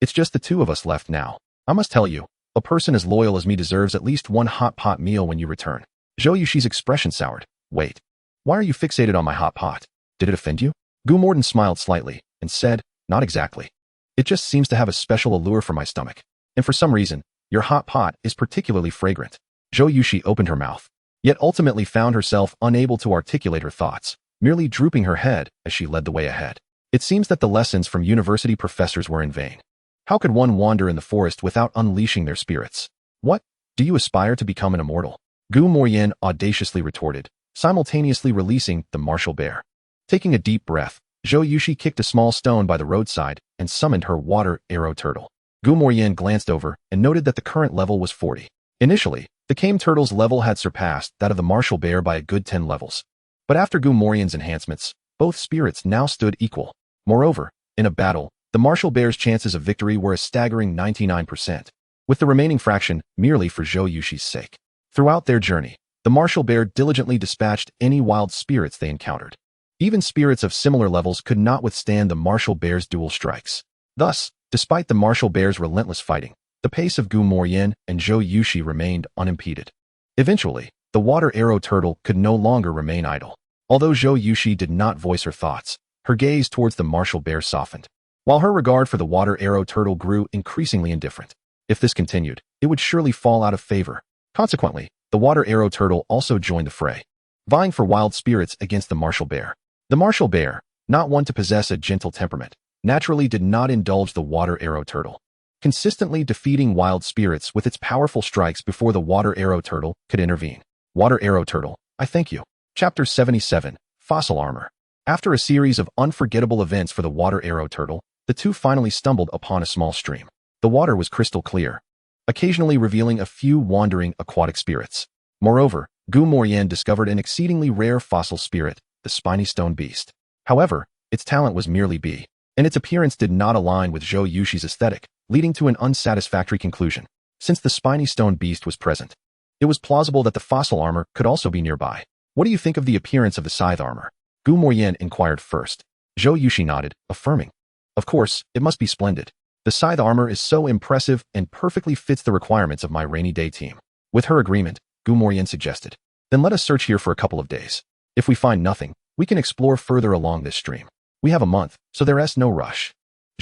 It's just the 2 of us left now. I must tell you, a person as loyal as me deserves at least 1 hot pot meal when you return. Zhou Yushi's expression soured. Wait. Why are you fixated on my hot pot? Did it offend you? Gu Morden smiled slightly and said, Not exactly. It just seems to have a special allure for my stomach. And for some reason, your hot pot is particularly fragrant. Zhou Yushi opened her mouth, yet ultimately found herself unable to articulate her thoughts, merely drooping her head as she led the way ahead. It seems that the lessons from university professors were in vain. How could one wander in the forest without unleashing their spirits? What? Do you aspire to become an immortal? Gu Morden audaciously retorted, simultaneously releasing the martial bear. Taking a deep breath, Zhou Yushi kicked a small stone by the roadside and summoned her water arrow turtle. Gu Morden glanced over and noted that the current level was 40. Initially, the Came Turtle's level had surpassed that of the martial bear by a good 10 levels. But after Gu Morden's enhancements, both spirits now stood equal. Moreover, in a battle, the martial bear's chances of victory were a staggering 99%, with the remaining fraction merely for Zhou Yushi's sake. Throughout their journey, the martial bear diligently dispatched any wild spirits they encountered. Even spirits of similar levels could not withstand the martial bear's dual strikes. Thus, despite the martial bear's relentless fighting, the pace of Gu Morden and Zhou Yushi remained unimpeded. Eventually, the water arrow turtle could no longer remain idle. Although Zhou Yushi did not voice her thoughts, her gaze towards the martial bear softened, while her regard for the water arrow turtle grew increasingly indifferent. If this continued, it would surely fall out of favor. Consequently, the water arrow turtle also joined the fray, vying for wild spirits against the martial bear. The martial bear, not one to possess a gentle temperament, naturally did not indulge the water arrow turtle, consistently defeating wild spirits with its powerful strikes before the water arrow turtle could intervene. Water arrow turtle, I thank you. Chapter 77, Fossil Armor. After a series of unforgettable events for the water arrow turtle, the 2 finally stumbled upon a small stream. The water was crystal clear, occasionally revealing a few wandering aquatic spirits. Moreover, Gu Morden discovered an exceedingly rare fossil spirit, the spiny stone beast. However, its talent was merely B, and its appearance did not align with Zhou Yushi's aesthetic, leading to an unsatisfactory conclusion. Since the spiny stone beast was present, it was plausible that the fossil armor could also be nearby. What do you think of the appearance of the scythe armor? Gu Moyen inquired first. Zhou Yushi nodded, affirming. Of course, it must be splendid. The scythe armor is so impressive and perfectly fits the requirements of my rainy day team. With her agreement, Gu Moyen suggested. Then let us search here for a couple of days. If we find nothing, we can explore further along this stream. We have a month, so there is no rush.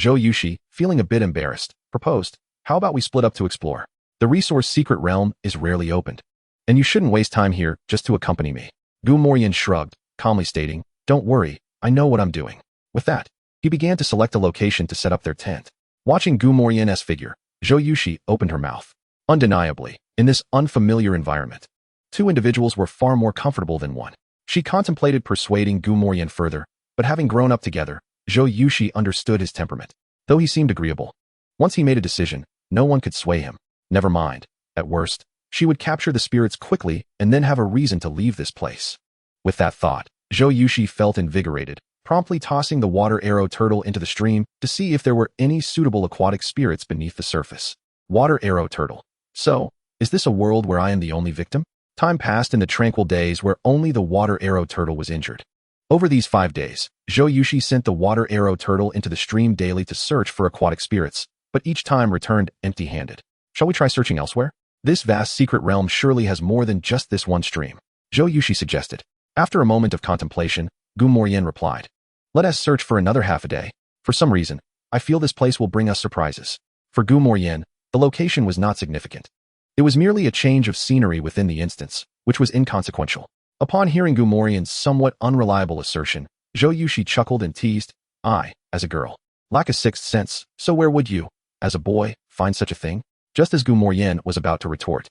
Zhou Yushi, feeling a bit embarrassed, proposed, how about we split up to explore? The resource secret realm is rarely opened. And you shouldn't waste time here just to accompany me. Gu Moyen shrugged, calmly stating, don't worry, I know what I'm doing. With that, he began to select a location to set up their tent. Watching Gu Moyen's figure, Zhou Yushi opened her mouth. Undeniably, in this unfamiliar environment, two individuals were far more comfortable than one. She contemplated persuading Gu Moyen further, but having grown up together, Zhou Yushi understood his temperament, though he seemed agreeable. Once he made a decision, no one could sway him. Never mind. At worst, she would capture the spirits quickly and then have a reason to leave this place. With that thought, Zhou Yushi felt invigorated, promptly tossing the water arrow turtle into the stream to see if there were any suitable aquatic spirits beneath the surface. Water arrow turtle. So, is this a world where I am the only victim? Time passed in the tranquil days where only the water arrow turtle was injured. Over these 5 days, Zhou Yushi sent the water arrow turtle into the stream daily to search for aquatic spirits, but each time returned empty-handed. Shall we try searching elsewhere? This vast secret realm surely has more than just this one stream. Zhou Yushi suggested. After a moment of contemplation, Gu Moyen replied. Let us search for another half a day. For some reason, I feel this place will bring us surprises. For Gu Moyen, the location was not significant. It was merely a change of scenery within the instance, which was inconsequential. Upon hearing Gu Moyen's somewhat unreliable assertion, Zhou Yushi chuckled and teased, I, as a girl, lack a sixth sense, so where would you, as a boy, find such a thing? Just as Gu Moyen was about to retort,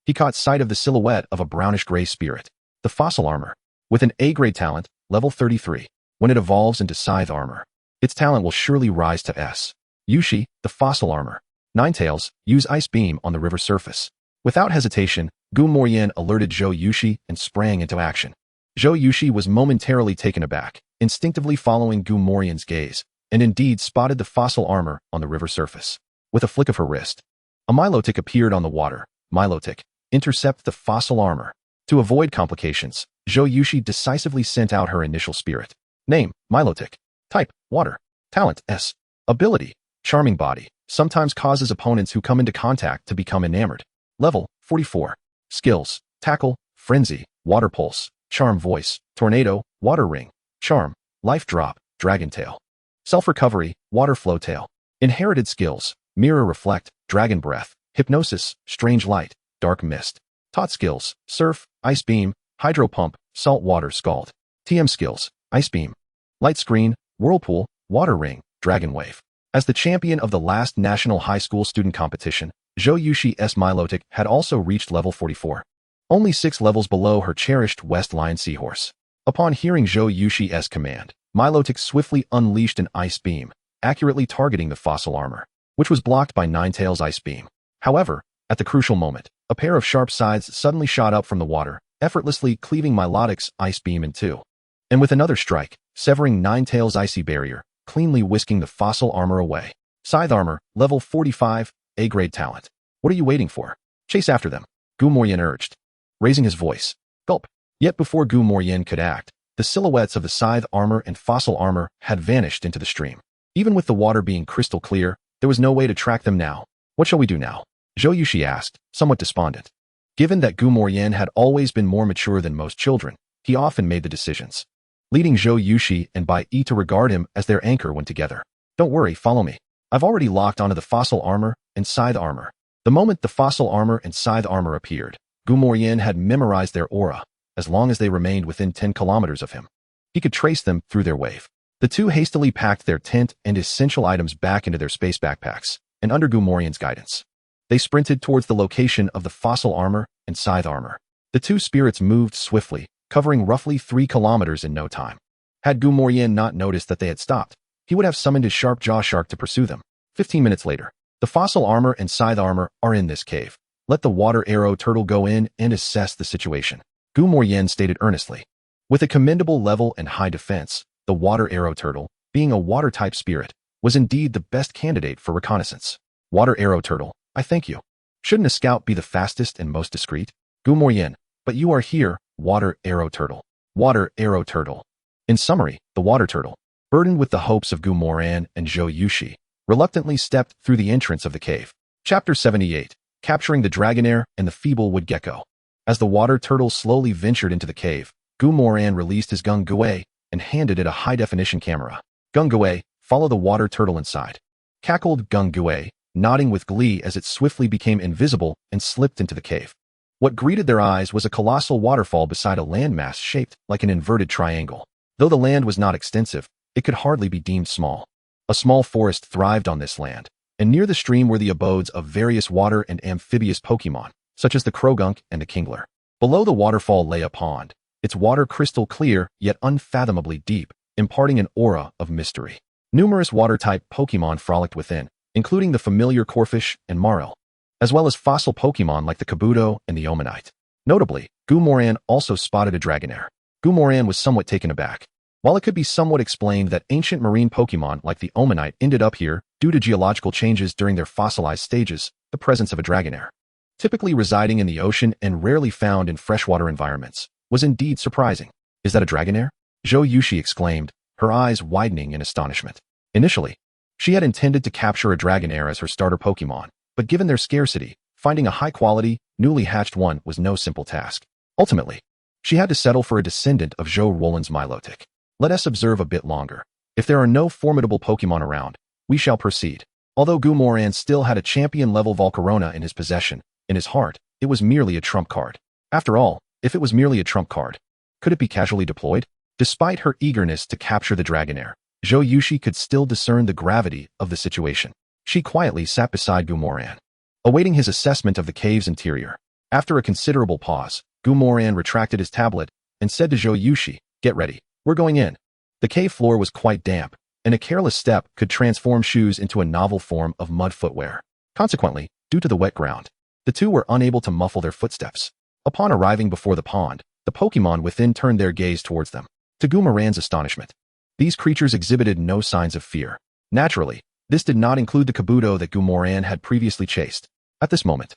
he caught sight of the silhouette of a brownish-gray spirit, the fossil armor, with an A-grade talent, level 33. When it evolves into scythe armor, its talent will surely rise to S. Yushi, the fossil armor. Ninetales, use ice beam on the river surface. Without hesitation, Gu Moyen alerted Zhou Yushi and sprang into action. Zhou Yushi was momentarily taken aback, instinctively following Gu Moyen's gaze, and indeed spotted the fossil armor on the river surface. With a flick of her wrist, a Milotic appeared on the water. Milotic, intercept the fossil armor. To avoid complications, Zhou Yushi decisively sent out her initial spirit. Name, Milotic. Type, water. Talent, S. Ability, charming body, sometimes causes opponents who come into contact to become enamored. Level, 44. Skills, tackle, frenzy, water pulse, charm voice, tornado, water ring, charm, life drop, dragon tail. Self-recovery, water flow tail. Inherited skills, mirror reflect, dragon breath, hypnosis, strange light, dark mist. Taught skills, surf, ice beam, hydro pump, salt water scald. TM skills, ice beam, light screen, whirlpool, water ring, dragon wave. As the champion of the last national high school student competition, Zhou Yushi's Milotic had also reached level 44. Only 6 levels below her cherished West Lion Seahorse. Upon hearing Zhou Yushi's command, Milotic swiftly unleashed an ice beam, accurately targeting the fossil armor, which was blocked by Ninetales' ice beam. However, at the crucial moment, a pair of sharp scythes suddenly shot up from the water, effortlessly cleaving Milotic's ice beam in two. And with another strike, severing Ninetales' icy barrier, cleanly whisking the fossil armor away. Scythe armor, level 45, A-grade talent. What are you waiting for? Chase after them, Gu Moyen urged, raising his voice. Gulp. Yet before Gu Moyen could act, the silhouettes of the scythe armor and fossil armor had vanished into the stream. Even with the water being crystal clear, there was no way to track them now. What shall we do now? Zhou Yushi asked, somewhat despondent. Given that Gu Moyen had always been more mature than most children, he often made the decisions, leading Zhou Yushi and Bai Yi to regard him as their anchor when together. Don't worry, follow me. I've already locked onto the fossil armor and scythe armor. The moment the fossil armor and scythe armor appeared, Gu Moyen had memorized their aura. As long as they remained within 10 kilometers of him, he could trace them through their wave. The two hastily packed their tent and essential items back into their space backpacks, and under Gu Moyen's guidance, they sprinted towards the location of the fossil armor and scythe armor. The two spirits moved swiftly, covering roughly 3 kilometers in no time. Had Gu Moyen not noticed that they had stopped, he would have summoned his sharp jaw shark to pursue them. 15 minutes later, the fossil armor and scythe armor are in this cave. Let the water arrow turtle go in and assess the situation, Gu Moyen stated earnestly. With a commendable level and high defense, the water arrow turtle, being a water-type spirit, was indeed the best candidate for reconnaissance. Water arrow turtle, I thank you. Shouldn't a scout be the fastest and most discreet? Gu Moyen, But you are here, Water Arrow Turtle. Water Arrow Turtle. In summary, the Water Turtle, burdened with the hopes of Gumoran and Zhou Yushi, reluctantly stepped through the entrance of the cave. Chapter 78. Capturing the Dragonair and the Feeble Wood Gecko. As the Water Turtle slowly ventured into the cave, Gumoran released his Gung-Gui and handed it a high-definition camera. Gung-Gui, follow the Water Turtle inside. Cackled Gung-Gui, nodding with glee as it swiftly became invisible and slipped into the cave. What greeted their eyes was a colossal waterfall beside a landmass shaped like an inverted triangle. Though the land was not extensive, it could hardly be deemed small. A small forest thrived on this land, and near the stream were the abodes of various water and amphibious Pokémon, such as the Krogunk and the Kingler. Below the waterfall lay a pond, its water crystal clear yet unfathomably deep, imparting an aura of mystery. Numerous water-type Pokémon frolicked within, including the familiar Corphish and Marl, as well as fossil Pokémon like the Kabuto and the Omanite. Notably, Gumoran also spotted a Dragonair. Gumoran was somewhat taken aback. While it could be somewhat explained that ancient marine Pokémon like the Omanite ended up here due to geological changes during their fossilized stages, the presence of a Dragonair, typically residing in the ocean and rarely found in freshwater environments, was indeed surprising. Is that a Dragonair? Zhou Yushi exclaimed, her eyes widening in astonishment. Initially, she had intended to capture a Dragonair as her starter Pokémon, but given their scarcity, finding a high-quality, newly hatched one was no simple task. Ultimately, she had to settle for a descendant of Zhou Roland's Milotic. Let us observe a bit longer. If there are no formidable Pokémon around, we shall proceed. Although Gumoran still had a champion-level Volcarona in his possession, in his heart, it was merely a trump card. After all, if it was merely a trump card, could it be casually deployed? Despite her eagerness to capture the Dragonair, Zhou Yushi could still discern the gravity of the situation. She quietly sat beside Gumoran, awaiting his assessment of the cave's interior. After a considerable pause, Gumoran retracted his tablet and said to Zhou Yushi, "Get ready. We're going in." The cave floor was quite damp, and a careless step could transform shoes into a novel form of mud footwear. Consequently, due to the wet ground, the two were unable to muffle their footsteps. Upon arriving before the pond, the Pokémon within turned their gaze towards them. To Gumoran's astonishment, these creatures exhibited no signs of fear. Naturally, this did not include the Kabuto that Gumoran had previously chased. At this moment,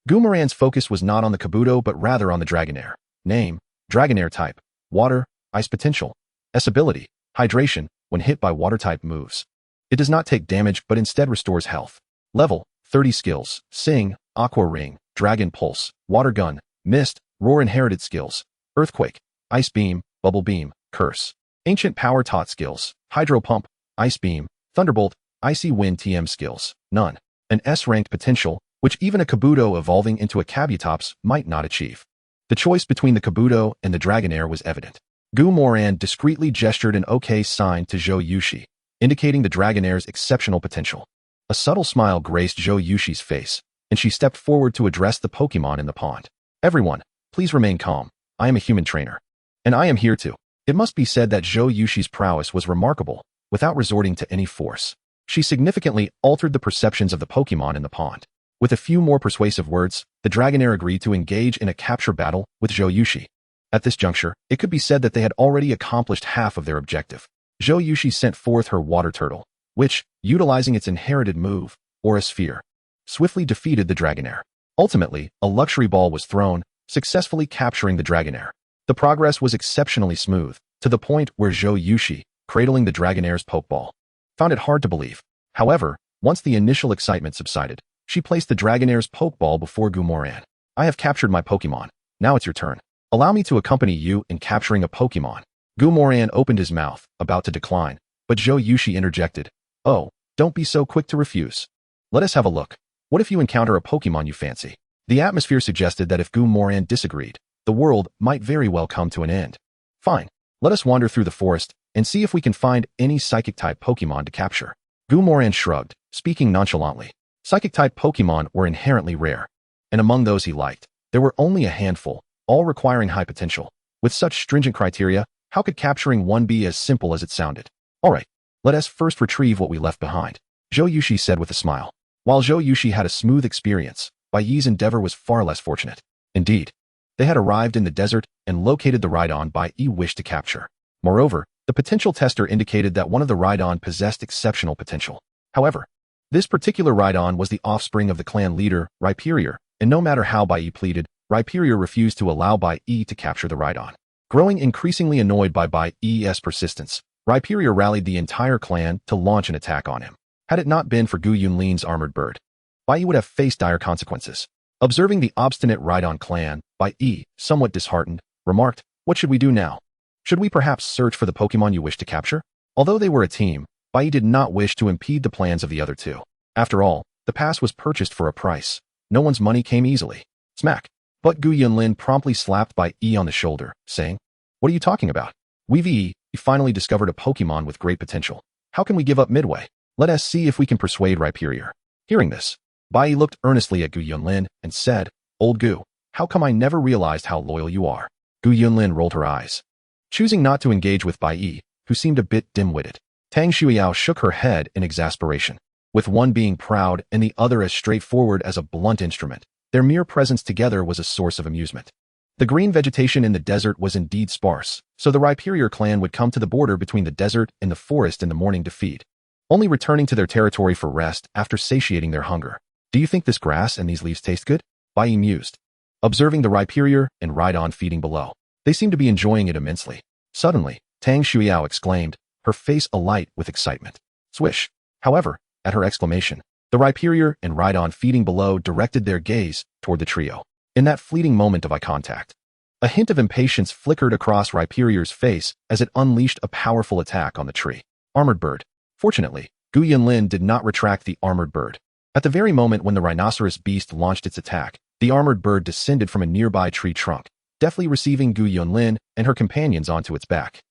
Gumoran's focus was not on the Kabuto but rather on the Dragonair. Name, Dragonair type, water, ice potential. S ability, hydration, when hit by water-type moves. It does not take damage but instead restores health. Level, 30 skills, Sing, Aqua Ring, Dragon Pulse, Water Gun, Mist, Roar inherited skills, Earthquake, Ice Beam, Bubble Beam, Curse. Ancient Power taught skills, Hydro Pump, Ice Beam, Thunderbolt, Icy Wind TM skills, none. An S-ranked potential, which even a Kabuto evolving into a Kabutops might not achieve. The choice between the Kabuto and the Dragonair was evident. Gumoran discreetly gestured an OK sign to Zhou Yushi, indicating the Dragonair's exceptional potential. A subtle smile graced Zhou Yushi's face, and she stepped forward to address the Pokémon in the pond. "Everyone, please remain calm. I am a human trainer. And I am here too." It must be said that Zhou Yushi's prowess was remarkable, without resorting to any force. She significantly altered the perceptions of the Pokémon in the pond. With a few more persuasive words, the Dragonair agreed to engage in a capture battle with Zhou Yushi. At this juncture, it could be said that they had already accomplished half of their objective. Zhou Yushi sent forth her Water Turtle, which, utilizing its inherited move, Aura Sphere, swiftly defeated the Dragonair. Ultimately, a Luxury Ball was thrown, successfully capturing the Dragonair. The progress was exceptionally smooth, to the point where Zhou Yushi, cradling the Dragonair's Pokeball, found it hard to believe. However, once the initial excitement subsided, she placed the Dragonair's Pokeball before Gumoran. "I have captured my Pokémon. Now it's your turn. Allow me to accompany you in capturing a Pokémon." Gumoran opened his mouth, about to decline, but Zhou Yushi interjected, "Oh, don't be so quick to refuse. Let us have a look. What if you encounter a Pokémon you fancy?" The atmosphere suggested that if Gumoran disagreed, the world might very well come to an end. "Fine, let us wander through the forest and see if we can find any Psychic-type Pokémon to capture." Gumoran shrugged, speaking nonchalantly. Psychic-type Pokémon were inherently rare, and among those he liked, there were only a handful, all requiring high potential. With such stringent criteria, how could capturing one be as simple as it sounded? "All right, let us first retrieve what we left behind," Zhou Yushi said with a smile. While Zhou Yushi had a smooth experience, Bai Yi's endeavor was far less fortunate. Indeed, they had arrived in the desert and located the Rhydon Bai Yi wished to capture. Moreover, the potential tester indicated that one of the Rhydon possessed exceptional potential. However, this particular Rhydon was the offspring of the clan leader, Rhyperior, and no matter how Bai Yi pleaded, Rhyperior refused to allow Bai Yi to capture the Rhydon. Growing increasingly annoyed by Bai Yi's persistence, Rhyperior rallied the entire clan to launch an attack on him. Had it not been for Gu Yunlin's armored bird, Bai Yi would have faced dire consequences. Observing the obstinate Rhydon clan, Bai Yi, somewhat disheartened, remarked, "What should we do now? Should we perhaps search for the Pokemon you wish to capture?" Although they were a team, Bai Yi did not wish to impede the plans of the other two. After all, the pass was purchased for a price. No one's money came easily. Smack. But Gu Yunlin promptly slapped Bai Yi on the shoulder, saying, "What are you talking about? We finally discovered a Pokemon with great potential. How can we give up midway? Let us see if we can persuade Rhyperior." Hearing this, Bai Yi looked earnestly at Gu Yunlin and said, "Old Gu, how come I never realized how loyal you are?" Gu Yunlin rolled her eyes. Choosing not to engage with Bai Yi, who seemed a bit dim-witted, Tang Shuiyao shook her head in exasperation. With one being proud and the other as straightforward as a blunt instrument, their mere presence together was a source of amusement. The green vegetation in the desert was indeed sparse, so the Rhyperior clan would come to the border between the desert and the forest in the morning to feed, only returning to their territory for rest after satiating their hunger. "Do you think this grass and these leaves taste good?" Bai Yi mused, observing the Rhyperior and Rhydon feeding below. They seemed to be enjoying it immensely. Suddenly, Tang Shuiyao exclaimed, her face alight with excitement. Swish! However, at her exclamation, the Rhyperior and Rhydon feeding below directed their gaze toward the trio. In that fleeting moment of eye contact, a hint of impatience flickered across Rhyperior's face as it unleashed a powerful attack on the tree. Armored Bird. Fortunately, Gu Yunlin did not retract the Armored Bird. At the very moment when the rhinoceros beast launched its attack, the Armored Bird descended from a nearby tree trunk, deftly receiving Gu Yunlin and her companions onto its back.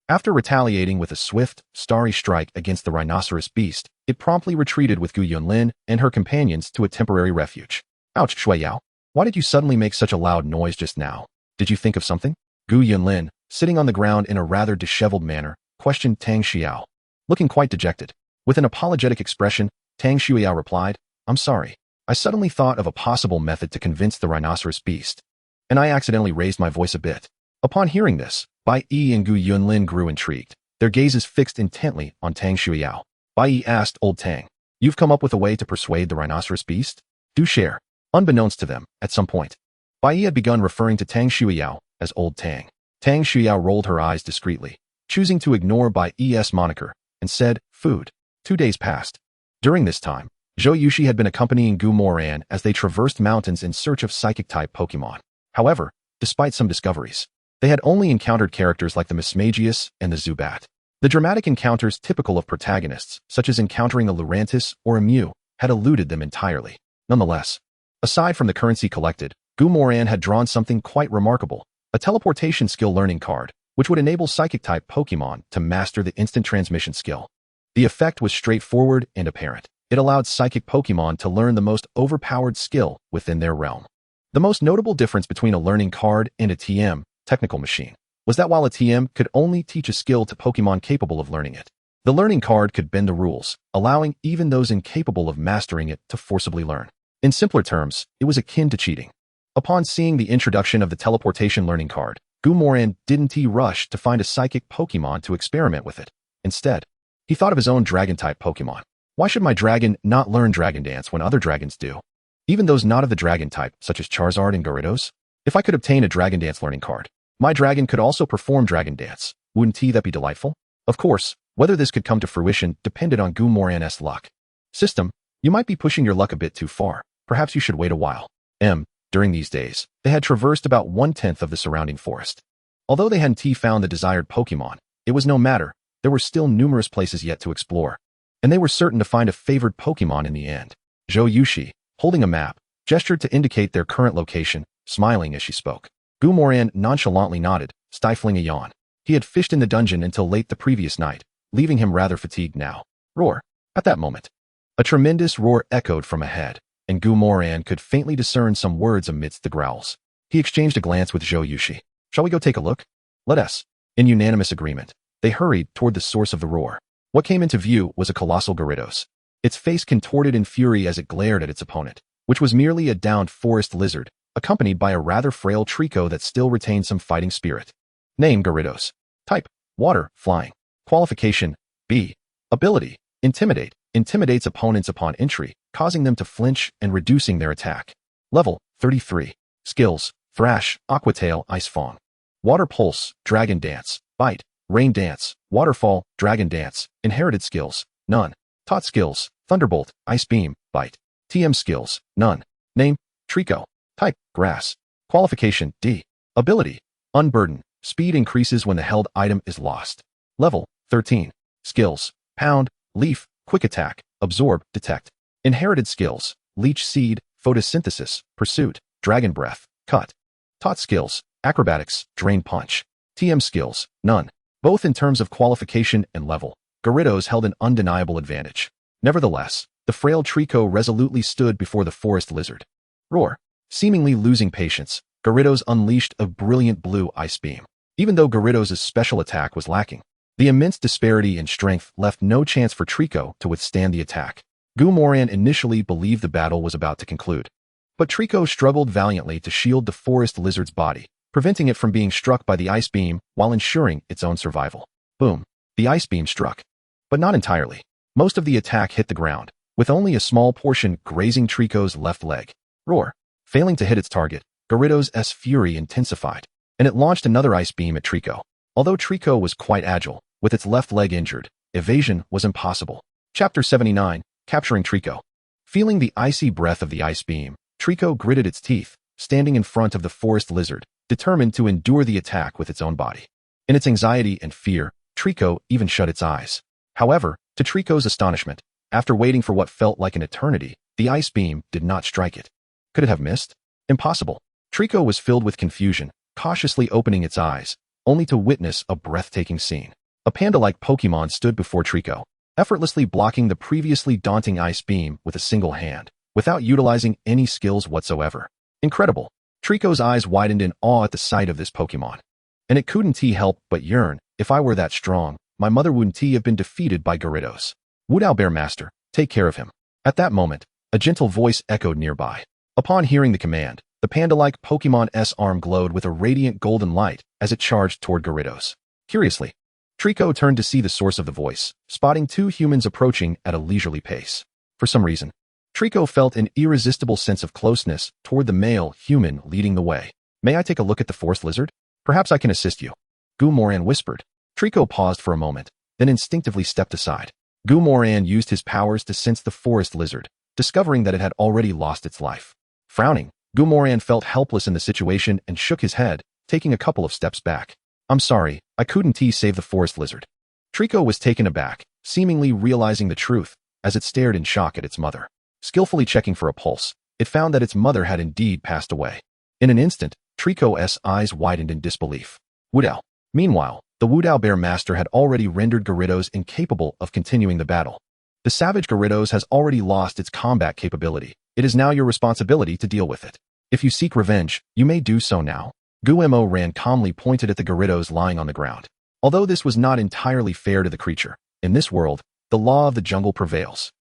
After retaliating with a swift, starry strike against the rhinoceros beast, it promptly retreated with Gu Yunlin and her companions to a temporary refuge. "Ouch, Shuiyao. Why did you suddenly make such a loud noise just now? Did you think of something?" Gu Yunlin, sitting on the ground in a rather disheveled manner, questioned Tang Xiao. Looking quite dejected, with an apologetic expression, Tang Shuiyao replied, "I'm sorry. I suddenly thought of a possible method to convince the rhinoceros beast, and I accidentally raised my voice a bit." Upon hearing this, Bai Yi and Gu Yunlin grew intrigued, their gazes fixed intently on Tang Shuiyao. Bai Yi asked Old Tang, "You've come up with a way to persuade the rhinoceros beast? Do share." Unbeknownst to them, at some point, Bai Yi had begun referring to Tang Shuiyao as Old Tang. Tang Shuiyao rolled her eyes discreetly, choosing to ignore Bai Yi's moniker, and said, "Food." 2 days passed. During this time, Zhou Yushi had been accompanying Gu Moran as they traversed mountains in search of Psychic-type Pokémon. However, despite some discoveries, they had only encountered characters like the Mismagius and the Zubat. The dramatic encounters typical of protagonists, such as encountering a Lurantis or a Mew, had eluded them entirely. Nonetheless, aside from the currency collected, Gu Moran had drawn something quite remarkable, a teleportation skill learning card, which would enable Psychic-type Pokémon to master the instant transmission skill. The effect was straightforward and apparent. It allowed Psychic Pokémon to learn the most overpowered skill within their realm. The most notable difference between a learning card and a TM, technical machine, was that while a TM could only teach a skill to Pokémon capable of learning it, the learning card could bend the rules, allowing even those incapable of mastering it to forcibly learn. In simpler terms, it was akin to cheating. Upon seeing the introduction of the teleportation learning card, Gu Moran didn't rush to find a psychic Pokémon to experiment with it. Instead, he thought of his own dragon-type Pokémon. Why should my dragon not learn Dragon Dance when other dragons do? Even those not of the dragon type, such as Charizard and Gyarados? If I could obtain a Dragon Dance learning card, my dragon could also perform Dragon Dance. Wouldn't that be delightful? Of course, whether this could come to fruition depended on Gu Moran's luck. System, you might be pushing your luck a bit too far. Perhaps you should wait a while. During these days, they had traversed about 1/10 of the surrounding forest. Although they hadn't found the desired Pokemon, it was no matter. There were still numerous places yet to explore, and they were certain to find a favored Pokemon in the end. Zhou Yushi, holding a map, gestured to indicate their current location, smiling as she spoke. Gu Moran nonchalantly nodded, stifling a yawn. He had fished in the dungeon until late the previous night, leaving him rather fatigued now. Roar! At that moment, a tremendous roar echoed from ahead, and Gu Moran could faintly discern some words amidst the growls. He exchanged a glance with Zhou Yushi. "Shall we go take a look?" "Let us." In unanimous agreement, they hurried toward the source of the roar. What came into view was a colossal Gyarados. Its face contorted in fury as it glared at its opponent, which was merely a downed forest lizard, accompanied by a rather frail Trico that still retained some fighting spirit. Name Gyarados. Type, Water, Flying. Qualification, B. Ability, Intimidate. Intimidates opponents upon entry, causing them to flinch and reducing their attack. Level, 33. Skills, Thrash, Aquatail, Ice Fawn. Water Pulse, Dragon Dance, Bite, Rain Dance, Waterfall, Dragon Dance. Inherited skills, none. Taught skills, Thunderbolt, Ice Beam, Bite. TM skills, none. Name, Trico. Type, Grass. Qualification, D. Ability, Unburden. Speed increases when the held item is lost. Level, 13. Skills, Pound, Leaf, Quick Attack, Absorb, Detect. Inherited skills, Leech Seed, Photosynthesis, Pursuit, Dragon Breath, Cut. Taught skills, Acrobatics, Drain Punch. TM skills, none. Both in terms of qualification and level, Gyarados held an undeniable advantage. Nevertheless, the frail Trico resolutely stood before the forest lizard. Roar. Seemingly losing patience, Gyarados unleashed a brilliant blue ice beam. Even though Gyarados' special attack was lacking, the immense disparity in strength left no chance for Trico to withstand the attack. Gumoran initially believed the battle was about to conclude, but Trico struggled valiantly to shield the forest lizard's body, preventing it from being struck by the ice beam while ensuring its own survival. Boom. The ice beam struck. But not entirely. Most of the attack hit the ground, with only a small portion grazing Trico's left leg. Roar. Failing to hit its target, Gyarados' fury intensified, and it launched another ice beam at Trico. Although Trico was quite agile, with its left leg injured, evasion was impossible. Chapter 79, Capturing Trico. Feeling the icy breath of the ice beam, Trico gritted its teeth, standing in front of the forest lizard, determined to endure the attack with its own body. In its anxiety and fear, Trico even shut its eyes. However, to Trico's astonishment, after waiting for what felt like an eternity, the ice beam did not strike it. Could it have missed? Impossible. Trico was filled with confusion, cautiously opening its eyes, only to witness a breathtaking scene. A panda-like Pokémon stood before Trico, effortlessly blocking the previously daunting ice beam with a single hand, without utilizing any skills whatsoever. Incredible. Trico's eyes widened in awe at the sight of this Pokémon. And it couldn't help but yearn, if I were that strong, my mother wouldn't have been defeated by Gyarados. Would Owlbear Master, take care of him. At that moment, a gentle voice echoed nearby. Upon hearing the command, the panda-like Pokémon's arm glowed with a radiant golden light as it charged toward Gyarados. Curiously, Trico turned to see the source of the voice, spotting two humans approaching at a leisurely pace. For some reason, Trico felt an irresistible sense of closeness toward the male human leading the way. May I take a look at the forest lizard? Perhaps I can assist you. Gumoran whispered. Trico paused for a moment, then instinctively stepped aside. Gumoran used his powers to sense the forest lizard, discovering that it had already lost its life. Frowning, Gumoran felt helpless in the situation and shook his head, taking a couple of steps back. I'm sorry, I couldn't save the forest lizard. Trico was taken aback, seemingly realizing the truth, as it stared in shock at its mother. Skillfully checking for a pulse, it found that its mother had indeed passed away. In an instant, Trico's eyes widened in disbelief. Woodal. Meanwhile, the Owlbear Master had already rendered Gyarados incapable of continuing the battle. The savage Gyarados has already lost its combat capability. It is now your responsibility to deal with it. If you seek revenge, you may do so now. Gumoran calmly pointed at the Gyarados lying on the ground. Although this was not entirely fair to the creature, in this world, the law of the jungle prevails.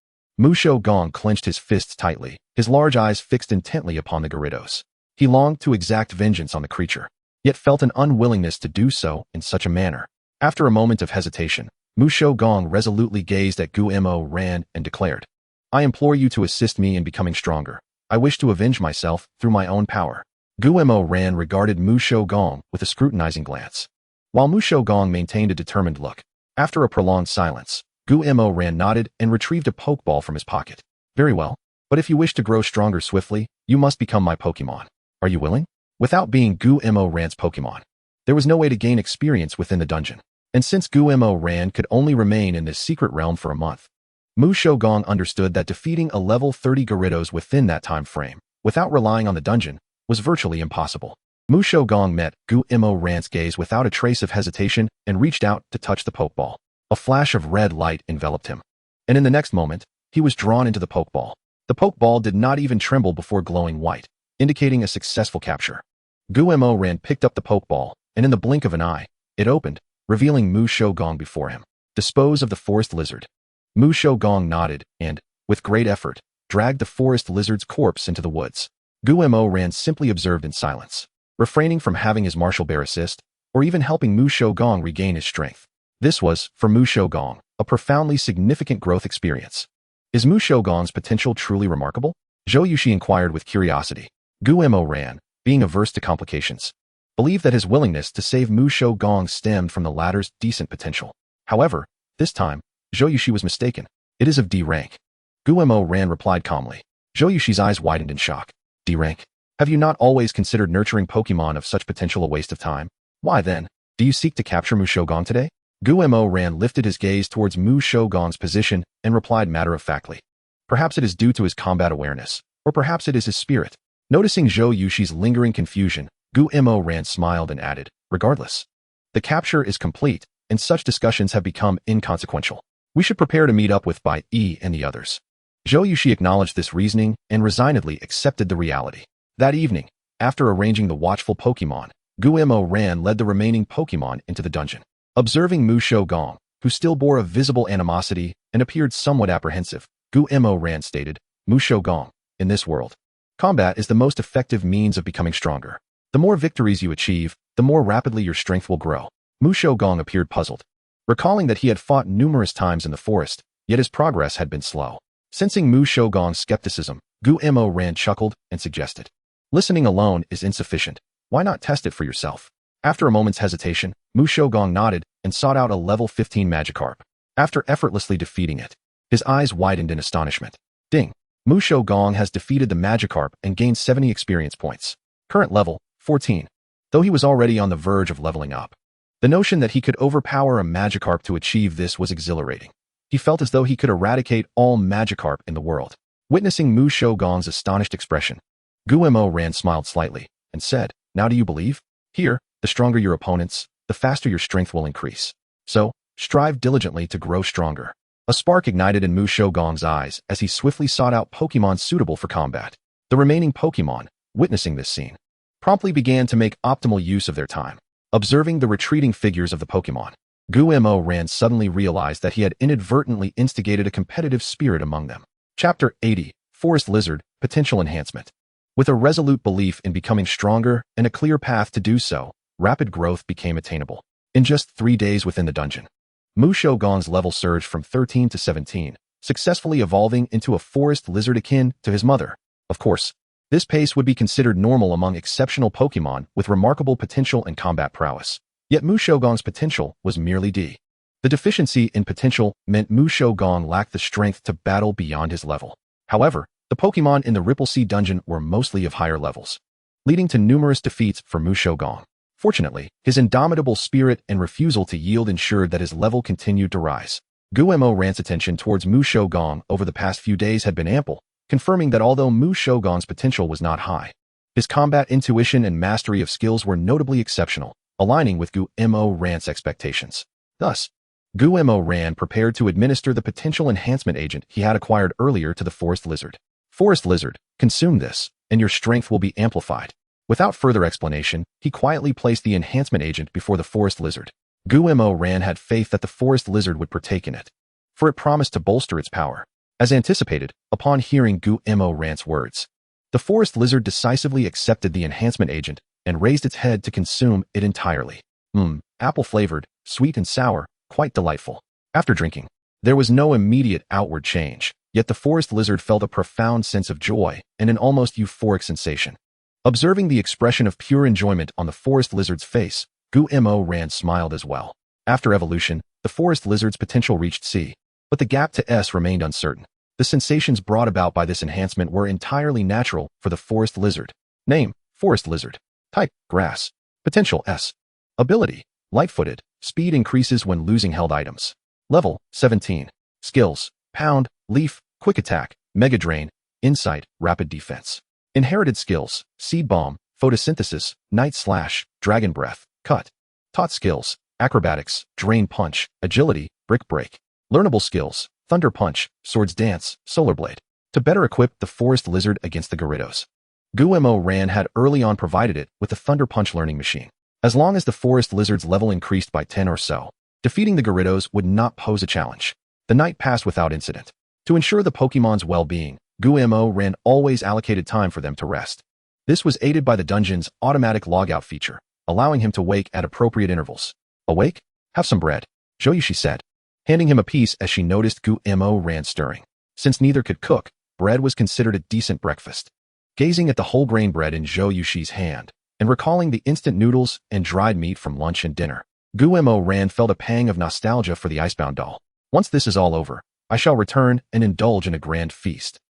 Musho Gong clenched his fists tightly, his large eyes fixed intently upon the Gyarados. He longed to exact vengeance on the creature, yet felt an unwillingness to do so in such a manner. After a moment of hesitation, Musho Gong resolutely gazed at Gumoran and declared, I implore you to assist me in becoming stronger. I wish to avenge myself through my own power. Gumoran regarded Musho Gong with a scrutinizing glance, while Musho Gong maintained a determined look. After a prolonged silence, Gumoran nodded and retrieved a Pokeball from his pocket. Very well, but if you wish to grow stronger swiftly, you must become my Pokemon. Are you willing? Without being Gumoran's Pokemon, there was no way to gain experience within the dungeon. And since Gumoran could only remain in this secret realm for a month, Musho Gong understood that defeating a level 30 Gyarados within that time frame, without relying on the dungeon, was virtually impossible. Musho Gong met Gumoran's gaze without a trace of hesitation and reached out to touch the Pokeball. A flash of red light enveloped him, and in the next moment, he was drawn into the Pokeball. The Pokeball did not even tremble before glowing white, indicating a successful capture. Gumoran picked up the Pokeball, and in the blink of an eye, it opened, revealing Musho Gong before him. Dispose of the forest lizard. Musho Gong nodded and, with great effort, dragged the forest lizard's corpse into the woods. Gumoran simply observed in silence, refraining from having his martial bear assist, or even helping Musho Gong regain his strength. This was, for Musho Gong, a profoundly significant growth experience. Is Musho Gong's potential truly remarkable? Zhou Yushi inquired with curiosity. Gumoran, being averse to complications, believed that his willingness to save Mu Shou-gong stemmed from the latter's decent potential. However, this time, Zhou Yuxi was mistaken. It is of D rank. Guo Ran replied calmly. Zhou Yuxi's eyes widened in shock. D rank? Have you not always considered nurturing Pokemon of such potential a waste of time? Why then, do you seek to capture Mu Shou-gong today? Guo Ran lifted his gaze towards Mu Shou-gong's position and replied matter-of-factly. Perhaps it is due to his combat awareness, or perhaps it is his spirit. Noticing Zhou Yuxi's lingering confusion, Guo Ran smiled and added, regardless. The capture is complete, and such discussions have become inconsequential. We should prepare to meet up with Bai Yi and the others. Zhou Yuxi acknowledged this reasoning and resignedly accepted the reality. That evening, after arranging the watchful Pokemon, Guo Ran led the remaining Pokemon into the dungeon. Observing Mu Shou-gong, who still bore a visible animosity and appeared somewhat apprehensive, Guo Ran stated, Mu Shou-gong, in this world, combat is the most effective means of becoming stronger. The more victories you achieve, the more rapidly your strength will grow. Mu Shou-gong appeared puzzled, recalling that he had fought numerous times in the forest, yet his progress had been slow. Sensing Mu Shou-gong's skepticism, Guo Ran chuckled and suggested, listening alone is insufficient. Why not test it for yourself? After a moment's hesitation, Mu Shou-gong nodded and sought out a level 15 Magikarp. After effortlessly defeating it, his eyes widened in astonishment. Ding! Mu Shou-gong has defeated the Magikarp and gained 70 experience points. Current level, 14. Though he was already on the verge of leveling up. The notion that he could overpower a Magikarp to achieve this was exhilarating. He felt as though he could eradicate all Magikarp in the world. Witnessing Mu Shou-gong's astonished expression, Guo Ran smiled slightly and said, now do you believe? Here, the stronger your opponents, the faster your strength will increase. So, strive diligently to grow stronger. A spark ignited in Mu Shou-gong's eyes as he swiftly sought out Pokemon suitable for combat. The remaining Pokemon, witnessing this scene, promptly began to make optimal use of their time. Observing the retreating figures of the Pokemon, Guo Ran suddenly realized that he had inadvertently instigated a competitive spirit among them. Chapter 80, Forest Lizard, Potential Enhancement. With a resolute belief in becoming stronger and a clear path to do so, rapid growth became attainable. In just 3 days within the dungeon, Mu Shou-gong's level surged from 13 to 17, successfully evolving into a forest lizard akin to his mother. Of course, this pace would be considered normal among exceptional Pokemon with remarkable potential and combat prowess. Yet Mu Shou-gong's potential was merely D. The deficiency in potential meant Mu Shou-gong lacked the strength to battle beyond his level. However, the Pokemon in the Ripple Sea dungeon were mostly of higher levels, leading to numerous defeats for Mu Shou-gong. Fortunately, his indomitable spirit and refusal to yield ensured that his level continued to rise. Guo Ran's attention towards Mu Shou-gong over the past few days had been ample, confirming that although Mu Shou-gong's potential was not high, his combat intuition and mastery of skills were notably exceptional, aligning with Guo Ran's expectations. Thus, Guo Ran prepared to administer the potential enhancement agent he had acquired earlier to the Forest Lizard. Forest Lizard, consume this, and your strength will be amplified. Without further explanation, he quietly placed the enhancement agent before the Forest Lizard. Guo Ran had faith that the Forest Lizard would partake in it, for it promised to bolster its power. As anticipated, upon hearing Guo Ran's words, the Forest Lizard decisively accepted the enhancement agent and raised its head to consume it entirely. Apple-flavored, sweet and sour, quite delightful. After drinking, there was no immediate outward change, yet the Forest Lizard felt a profound sense of joy and an almost euphoric sensation. Observing the expression of pure enjoyment on the Forest Lizard's face, Guo Ran smiled as well. After evolution, the Forest Lizard's potential reached C, but the gap to S remained uncertain. The sensations brought about by this enhancement were entirely natural for the Forest Lizard. Name, Forest Lizard. Type, Grass. Potential S. Ability, Light-footed. Speed increases when losing held items. Level, 17. Skills, Pound, Leaf, Quick Attack, Mega Drain, Insight, Rapid Defense. Inherited skills, Seed Bomb, Photosynthesis, Night Slash, Dragon Breath, Cut. Taught skills, Acrobatics, Drain Punch, Agility, Brick Break. Learnable skills, Thunder Punch, Swords Dance, Solar Blade. To better equip the Forest Lizard against the Gyarados, Guo Ran had early on provided it with the Thunder Punch learning machine. As long as the Forest Lizard's level increased by 10 or so, defeating the Gyarados would not pose a challenge. The night passed without incident. To ensure the Pokemon's well-being, Guo Ran always allocated time for them to rest. This was aided by the dungeon's automatic logout feature, allowing him to wake at appropriate intervals. Awake? Have some bread, Zhou Yuxi said, handing him a piece as she noticed Guo Ran stirring. Since neither could cook, bread was considered a decent breakfast. gazing at the whole grain bread in Zhou Yushi's hand, and recalling the instant noodles and dried meat from lunch and dinner. Guo Ran felt a pang of nostalgia for the icebound doll. Once this is all over, I shall return and indulge in a grand feast.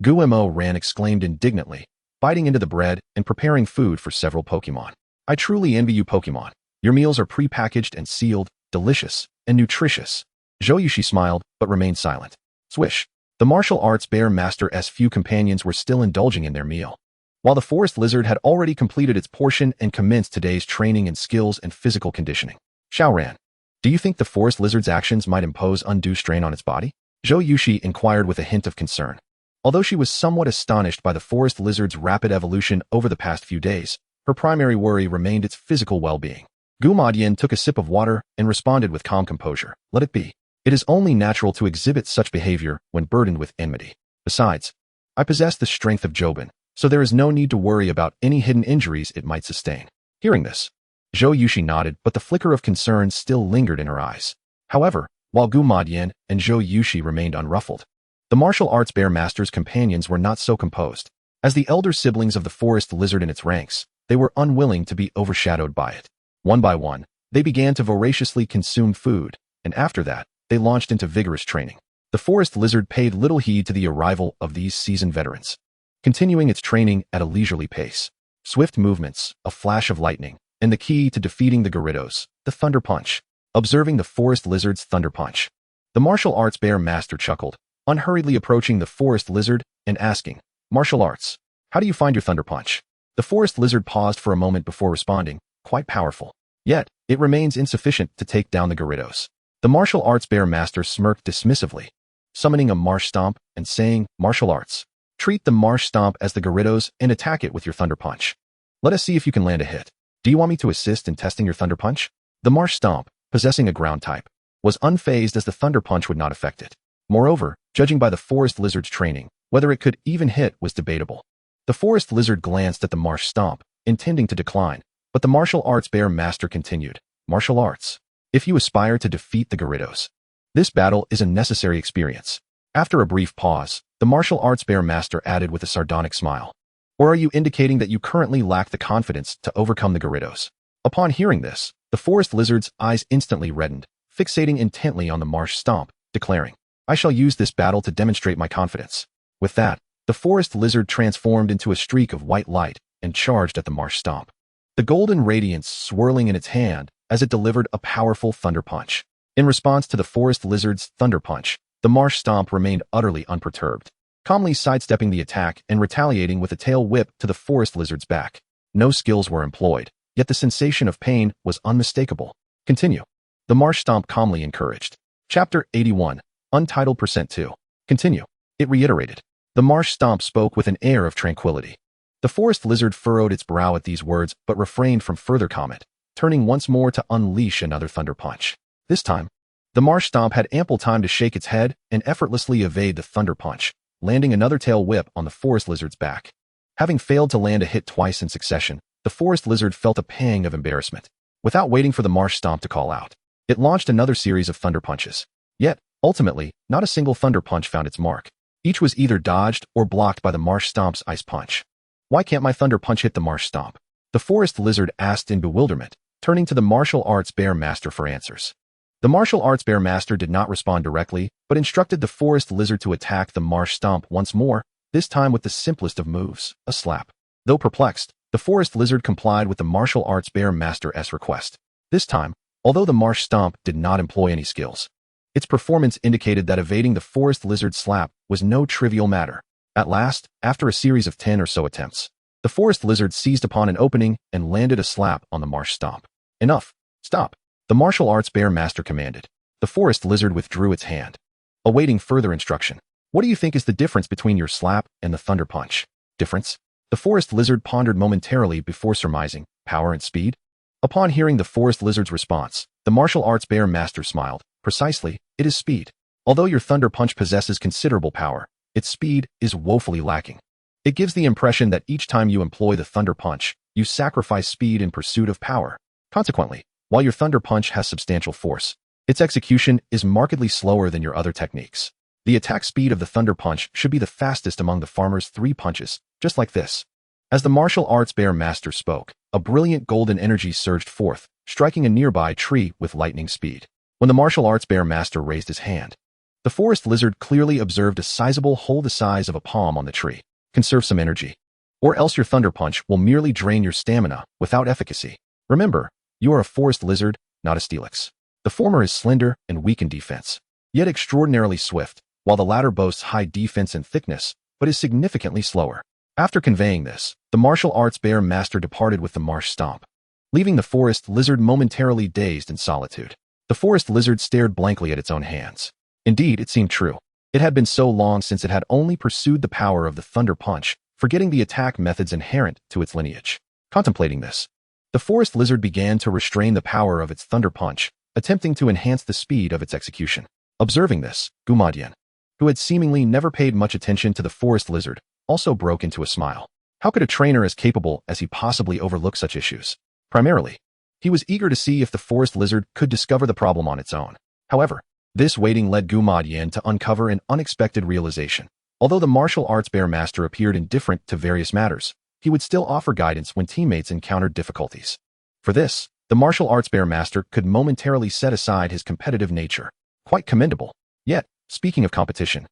Guo Ran exclaimed indignantly, biting into the bread and preparing food for several Pokémon. I truly envy you Pokémon. Your meals are pre-packaged and sealed, delicious, and nutritious. Zhou Yushi smiled, but remained silent. Swish. The martial arts bear master's few companions were still indulging in their meal, while the forest lizard had already completed its portion and commenced today's training in skills and physical conditioning. Xiaoran, do you think the forest lizard's actions might impose undue strain on its body? Zhou Yushi inquired with a hint of concern. Although she was somewhat astonished by the forest lizard's rapid evolution over the past few days, her primary worry remained its physical well-being. Guo took a sip of water and responded with calm composure. Let it be. It is only natural to exhibit such behavior when burdened with enmity. Besides, I possess the strength of Jobin, so there is no need to worry about any hidden injuries it might sustain. Hearing this, Zhou Yushi nodded, but the flicker of concern still lingered in her eyes. However, while Guo and Zhou Yushi remained unruffled, the martial arts bear master's companions were not so composed. As the elder siblings of the forest lizard in its ranks, they were unwilling to be overshadowed by it. One by one, they began to voraciously consume food, and after that, they launched into vigorous training. The forest lizard paid little heed to the arrival of these seasoned veterans, continuing its training at a leisurely pace. Swift movements, a flash of lightning, and the key to defeating the Gyarados, the Thunder Punch. Observing the forest lizard's Thunder Punch, the martial arts bear master chuckled, unhurriedly approaching the forest lizard and asking, "Martial arts, how do you find your Thunder Punch?" The forest lizard paused for a moment before responding, "Quite powerful. Yet, it remains insufficient to take down the Gyarados." The martial arts bear master smirked dismissively, summoning a Marsh Stomp and saying, "Martial arts. Treat the Marsh Stomp as the Gyarados and attack it with your Thunder Punch. Let us see if you can land a hit. Do you want me to assist in testing your Thunder Punch?" The Marsh Stomp, possessing a ground type, was unfazed as the Thunder Punch would not affect it. Moreover, judging by the forest lizard's training, whether it could even hit was debatable. The forest lizard glanced at the Marsh Stomp, intending to decline, but the martial arts bear master continued, "Martial arts. If you aspire to defeat the Gyarados, this battle is a necessary experience." After a brief pause, the martial arts bear master added with a sardonic smile, "Or are you indicating that you currently lack the confidence to overcome the Gyarados?" Upon hearing this, the forest lizard's eyes instantly reddened, fixating intently on the Marsh Stomp, declaring, "I shall use this battle to demonstrate my confidence." With that, the forest lizard transformed into a streak of white light and charged at the Marsh Stomp, the golden radiance swirling in its hand as it delivered a powerful Thunder Punch. In response to the forest lizard's Thunder Punch, the Marsh Stomp remained utterly unperturbed, calmly sidestepping the attack and retaliating with a tail whip to the forest lizard's back. No skills were employed, yet the sensation of pain was unmistakable. "Continue," the Marsh Stomp calmly encouraged. Chapter 81, Untitled %2. "Continue," it reiterated. The Marsh Stomp spoke with an air of tranquility. The forest lizard furrowed its brow at these words but refrained from further comment, turning once more to unleash another Thunder Punch. This time, the Marsh Stomp had ample time to shake its head and effortlessly evade the Thunder Punch, landing another tail whip on the forest lizard's back. Having failed to land a hit twice in succession, the forest lizard felt a pang of embarrassment. Without waiting for the Marsh Stomp to call out, it launched another series of Thunder Punches. Yet, ultimately, not a single Thunder Punch found its mark. Each was either dodged or blocked by the Marsh Stomp's Ice Punch. "Why can't my Thunder Punch hit the Marsh Stomp?" the forest lizard asked in bewilderment, turning to the martial arts bear master for answers. The martial arts bear master did not respond directly, but instructed the forest lizard to attack the Marsh Stomp once more, this time with the simplest of moves, a slap. Though perplexed, the forest lizard complied with the martial arts bear master's request. This time, although the Marsh Stomp did not employ any skills, its performance indicated that evading the forest lizard's slap was no trivial matter. At last, after a series of 10 or so attempts, the forest lizard seized upon an opening and landed a slap on the Marsh Stomp. "Enough. Stop," the martial arts bear master commanded. The forest lizard withdrew its hand, awaiting further instruction. "What do you think is the difference between your slap and the Thunder Punch?" "Difference?" The forest lizard pondered momentarily before surmising, "Power and speed?" Upon hearing the forest lizard's response, the martial arts bear master smiled. "Precisely, it is speed. Although your Thunder Punch possesses considerable power, its speed is woefully lacking. It gives the impression that each time you employ the Thunder Punch, you sacrifice speed in pursuit of power. Consequently, while your Thunder Punch has substantial force, its execution is markedly slower than your other techniques." The attack speed of the Thunder Punch should be the fastest among the farmer's 3 punches, just like this. As the martial arts bear master spoke, a brilliant golden energy surged forth, striking a nearby tree with lightning speed. When the martial arts bear master raised his hand, the forest lizard clearly observed a sizable hole the size of a palm on the tree. Conserve some energy, or else your Thunder Punch will merely drain your stamina without efficacy. Remember, you are a forest lizard, not a Steelix. The former is slender and weak in defense, yet extraordinarily swift, while the latter boasts high defense and thickness, but is significantly slower. After conveying this, the martial arts bear master departed with the marsh stomp, leaving the forest lizard momentarily dazed in solitude. The forest lizard stared blankly at its own hands. Indeed, it seemed true. It had been so long since it had only pursued the power of the Thunder Punch, forgetting the attack methods inherent to its lineage. Contemplating this, the forest lizard began to restrain the power of its Thunder Punch, attempting to enhance the speed of its execution. Observing this, Gumadien, who had seemingly never paid much attention to the forest lizard, also broke into a smile. How could a trainer as capable as he possibly overlook such issues? Primarily, he was eager to see if the forest lizard could discover the problem on its own. However, this waiting led Gumadien to uncover an unexpected realization. Although the martial arts bear master appeared indifferent to various matters, he would still offer guidance when teammates encountered difficulties. For this, the martial arts bear master could momentarily set aside his competitive nature. Quite commendable. Yet, speaking of competition,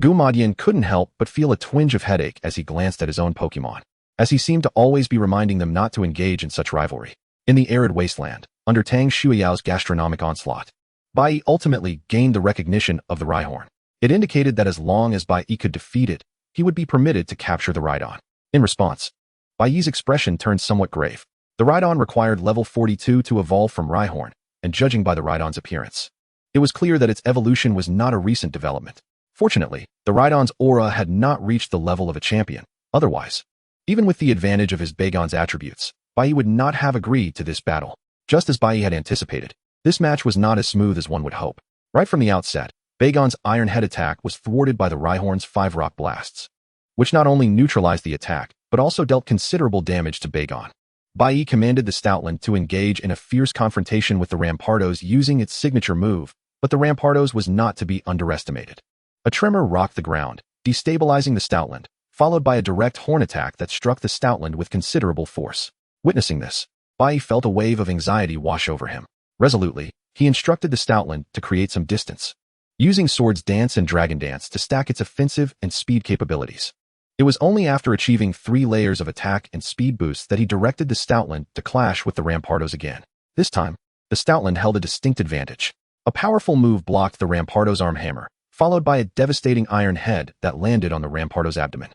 Gumadien couldn't help but feel a twinge of headache as he glanced at his own Pokémon, as he seemed to always be reminding them not to engage in such rivalry. In the arid wasteland, under Tang Shuyao's gastronomic onslaught, Bai ultimately gained the recognition of the Rhyhorn. It indicated that as long as Bai could defeat it, he would be permitted to capture the Rhydon. In response, Bai's expression turned somewhat grave. The Rhydon required level 42 to evolve from Rhyhorn, and judging by the Rhydon's appearance, it was clear that its evolution was not a recent development. Fortunately, the Rhydon's aura had not reached the level of a champion. Otherwise, even with the advantage of his Bagon's attributes, Bai would not have agreed to this battle. Just as Bai had anticipated, this match was not as smooth as one would hope. Right from the outset, Bagon's Iron Head attack was thwarted by the Rhyhorn's 5 rock blasts, which not only neutralized the attack, but also dealt considerable damage to Bagon. Bai commanded the Stoutland to engage in a fierce confrontation with the Rampardos using its signature move, but the Rampardos was not to be underestimated. A tremor rocked the ground, destabilizing the Stoutland, followed by a direct horn attack that struck the Stoutland with considerable force. Witnessing this, Bai felt a wave of anxiety wash over him. Resolutely, he instructed the Stoutland to create some distance, using Swords Dance and Dragon Dance to stack its offensive and speed capabilities. It was only after achieving 3 layers of attack and speed boosts that he directed the Stoutland to clash with the Rampardos again. This time, the Stoutland held a distinct advantage. A powerful move blocked the Rampardos' arm hammer, followed by a devastating Iron Head that landed on the Rampardos' abdomen,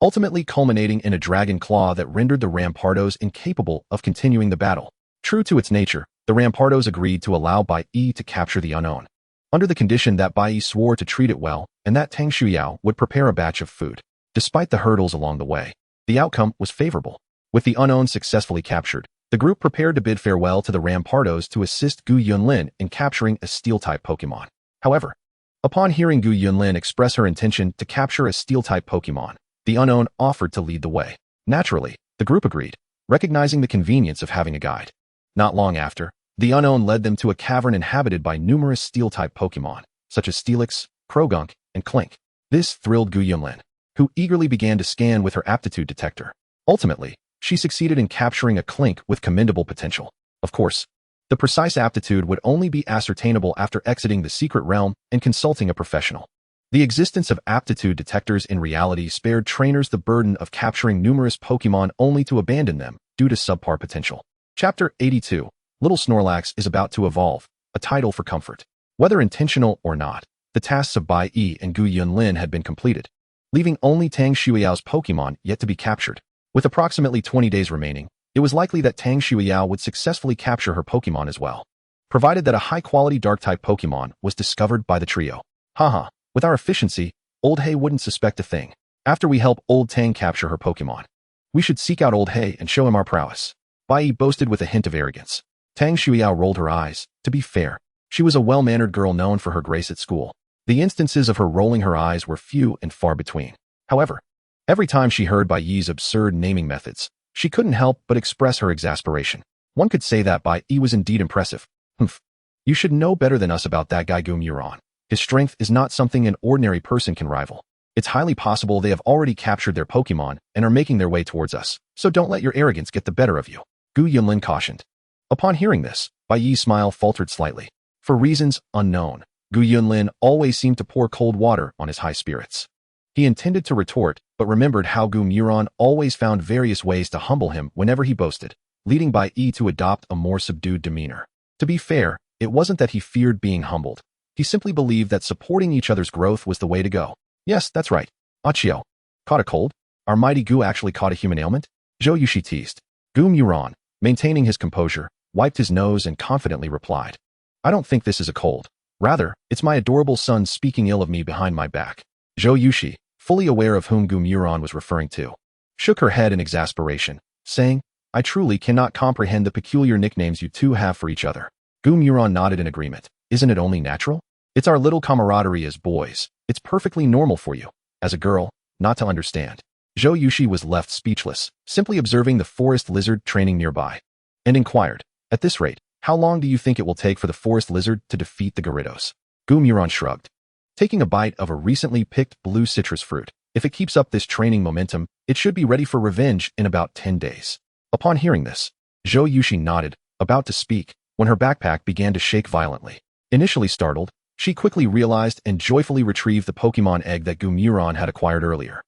ultimately culminating in a Dragon Claw that rendered the Rampardos incapable of continuing the battle. True to its nature, the Rampardos agreed to allow Bai to capture the unknown, under the condition that Bai swore to treat it well and that Tang Shuyao would prepare a batch of food. Despite the hurdles along the way, the outcome was favorable. With the unknown successfully captured, the group prepared to bid farewell to the Rampardos to assist Gu Yunlin in capturing a Steel-type Pokémon. However, upon hearing Gu Yunlin express her intention to capture a Steel-type Pokémon, the unknown offered to lead the way. Naturally, the group agreed, recognizing the convenience of having a guide. Not long after, the unknown led them to a cavern inhabited by numerous Steel-type Pokémon, such as Steelix, Krogunk, and Clink. This thrilled Gu Yunlin, who eagerly began to scan with her aptitude detector. Ultimately, she succeeded in capturing a Clink with commendable potential. Of course, the precise aptitude would only be ascertainable after exiting the secret realm and consulting a professional. The existence of aptitude detectors in reality spared trainers the burden of capturing numerous Pokémon only to abandon them due to subpar potential. Chapter 82. Little Snorlax is about to evolve, a title for comfort. Whether intentional or not, the tasks of Bai and Gu Yunlin had been completed, leaving only Tang Shuyao's Pokémon yet to be captured. With approximately 20 days remaining, it was likely that Tang Shuyao would successfully capture her Pokémon as well, provided that a high-quality Dark-type Pokémon was discovered by the trio. Haha, with our efficiency, Old Hay wouldn't suspect a thing. After we help Old Tang capture her Pokémon, we should seek out Old Hay and show him our prowess. Bai boasted with a hint of arrogance. Tang Shuyao rolled her eyes. To be fair, she was a well-mannered girl known for her grace at school. The instances of her rolling her eyes were few and far between. However, every time she heard Bai's absurd naming methods, she couldn't help but express her exasperation. One could say that Bai was indeed impressive. Humph. You should know better than us about that guy Gum you're on. His strength is not something an ordinary person can rival. It's highly possible they have already captured their Pokémon and are making their way towards us, so don't let your arrogance get the better of you, Gu Yunlin cautioned. Upon hearing this, Bai Yi's smile faltered slightly. For reasons unknown, Gu Yunlin always seemed to pour cold water on his high spirits. He intended to retort, but remembered how Gu Muron always found various ways to humble him whenever he boasted, leading Bai Yi to adopt a more subdued demeanor. To be fair, it wasn't that he feared being humbled. He simply believed that supporting each other's growth was the way to go. Yes, that's right. Achio. Caught a cold? Our mighty Gu actually caught a human ailment? Zhou Yushi teased. Gu Muron, maintaining his composure, wiped his nose and confidently replied. I don't think this is a cold. Rather, it's my adorable son speaking ill of me behind my back. Zhou Yushi, fully aware of whom Gu Muron was referring to, shook her head in exasperation, saying, I truly cannot comprehend the peculiar nicknames you two have for each other. Gu Muron nodded in agreement. Isn't it only natural? It's our little camaraderie as boys. It's perfectly normal for you, as a girl, not to understand. Zhou Yushi was left speechless, simply observing the forest lizard training nearby, and inquired, at this rate, how long do you think it will take for the forest lizard to defeat the Gyarados? Gu Muron shrugged, taking a bite of a recently picked blue citrus fruit. If it keeps up this training momentum, it should be ready for revenge in about 10 days. Upon hearing this, Zhou Yushi nodded, about to speak, when her backpack began to shake violently. Initially startled, she quickly realized and joyfully retrieved the Pokémon egg that Gu Muron had acquired earlier.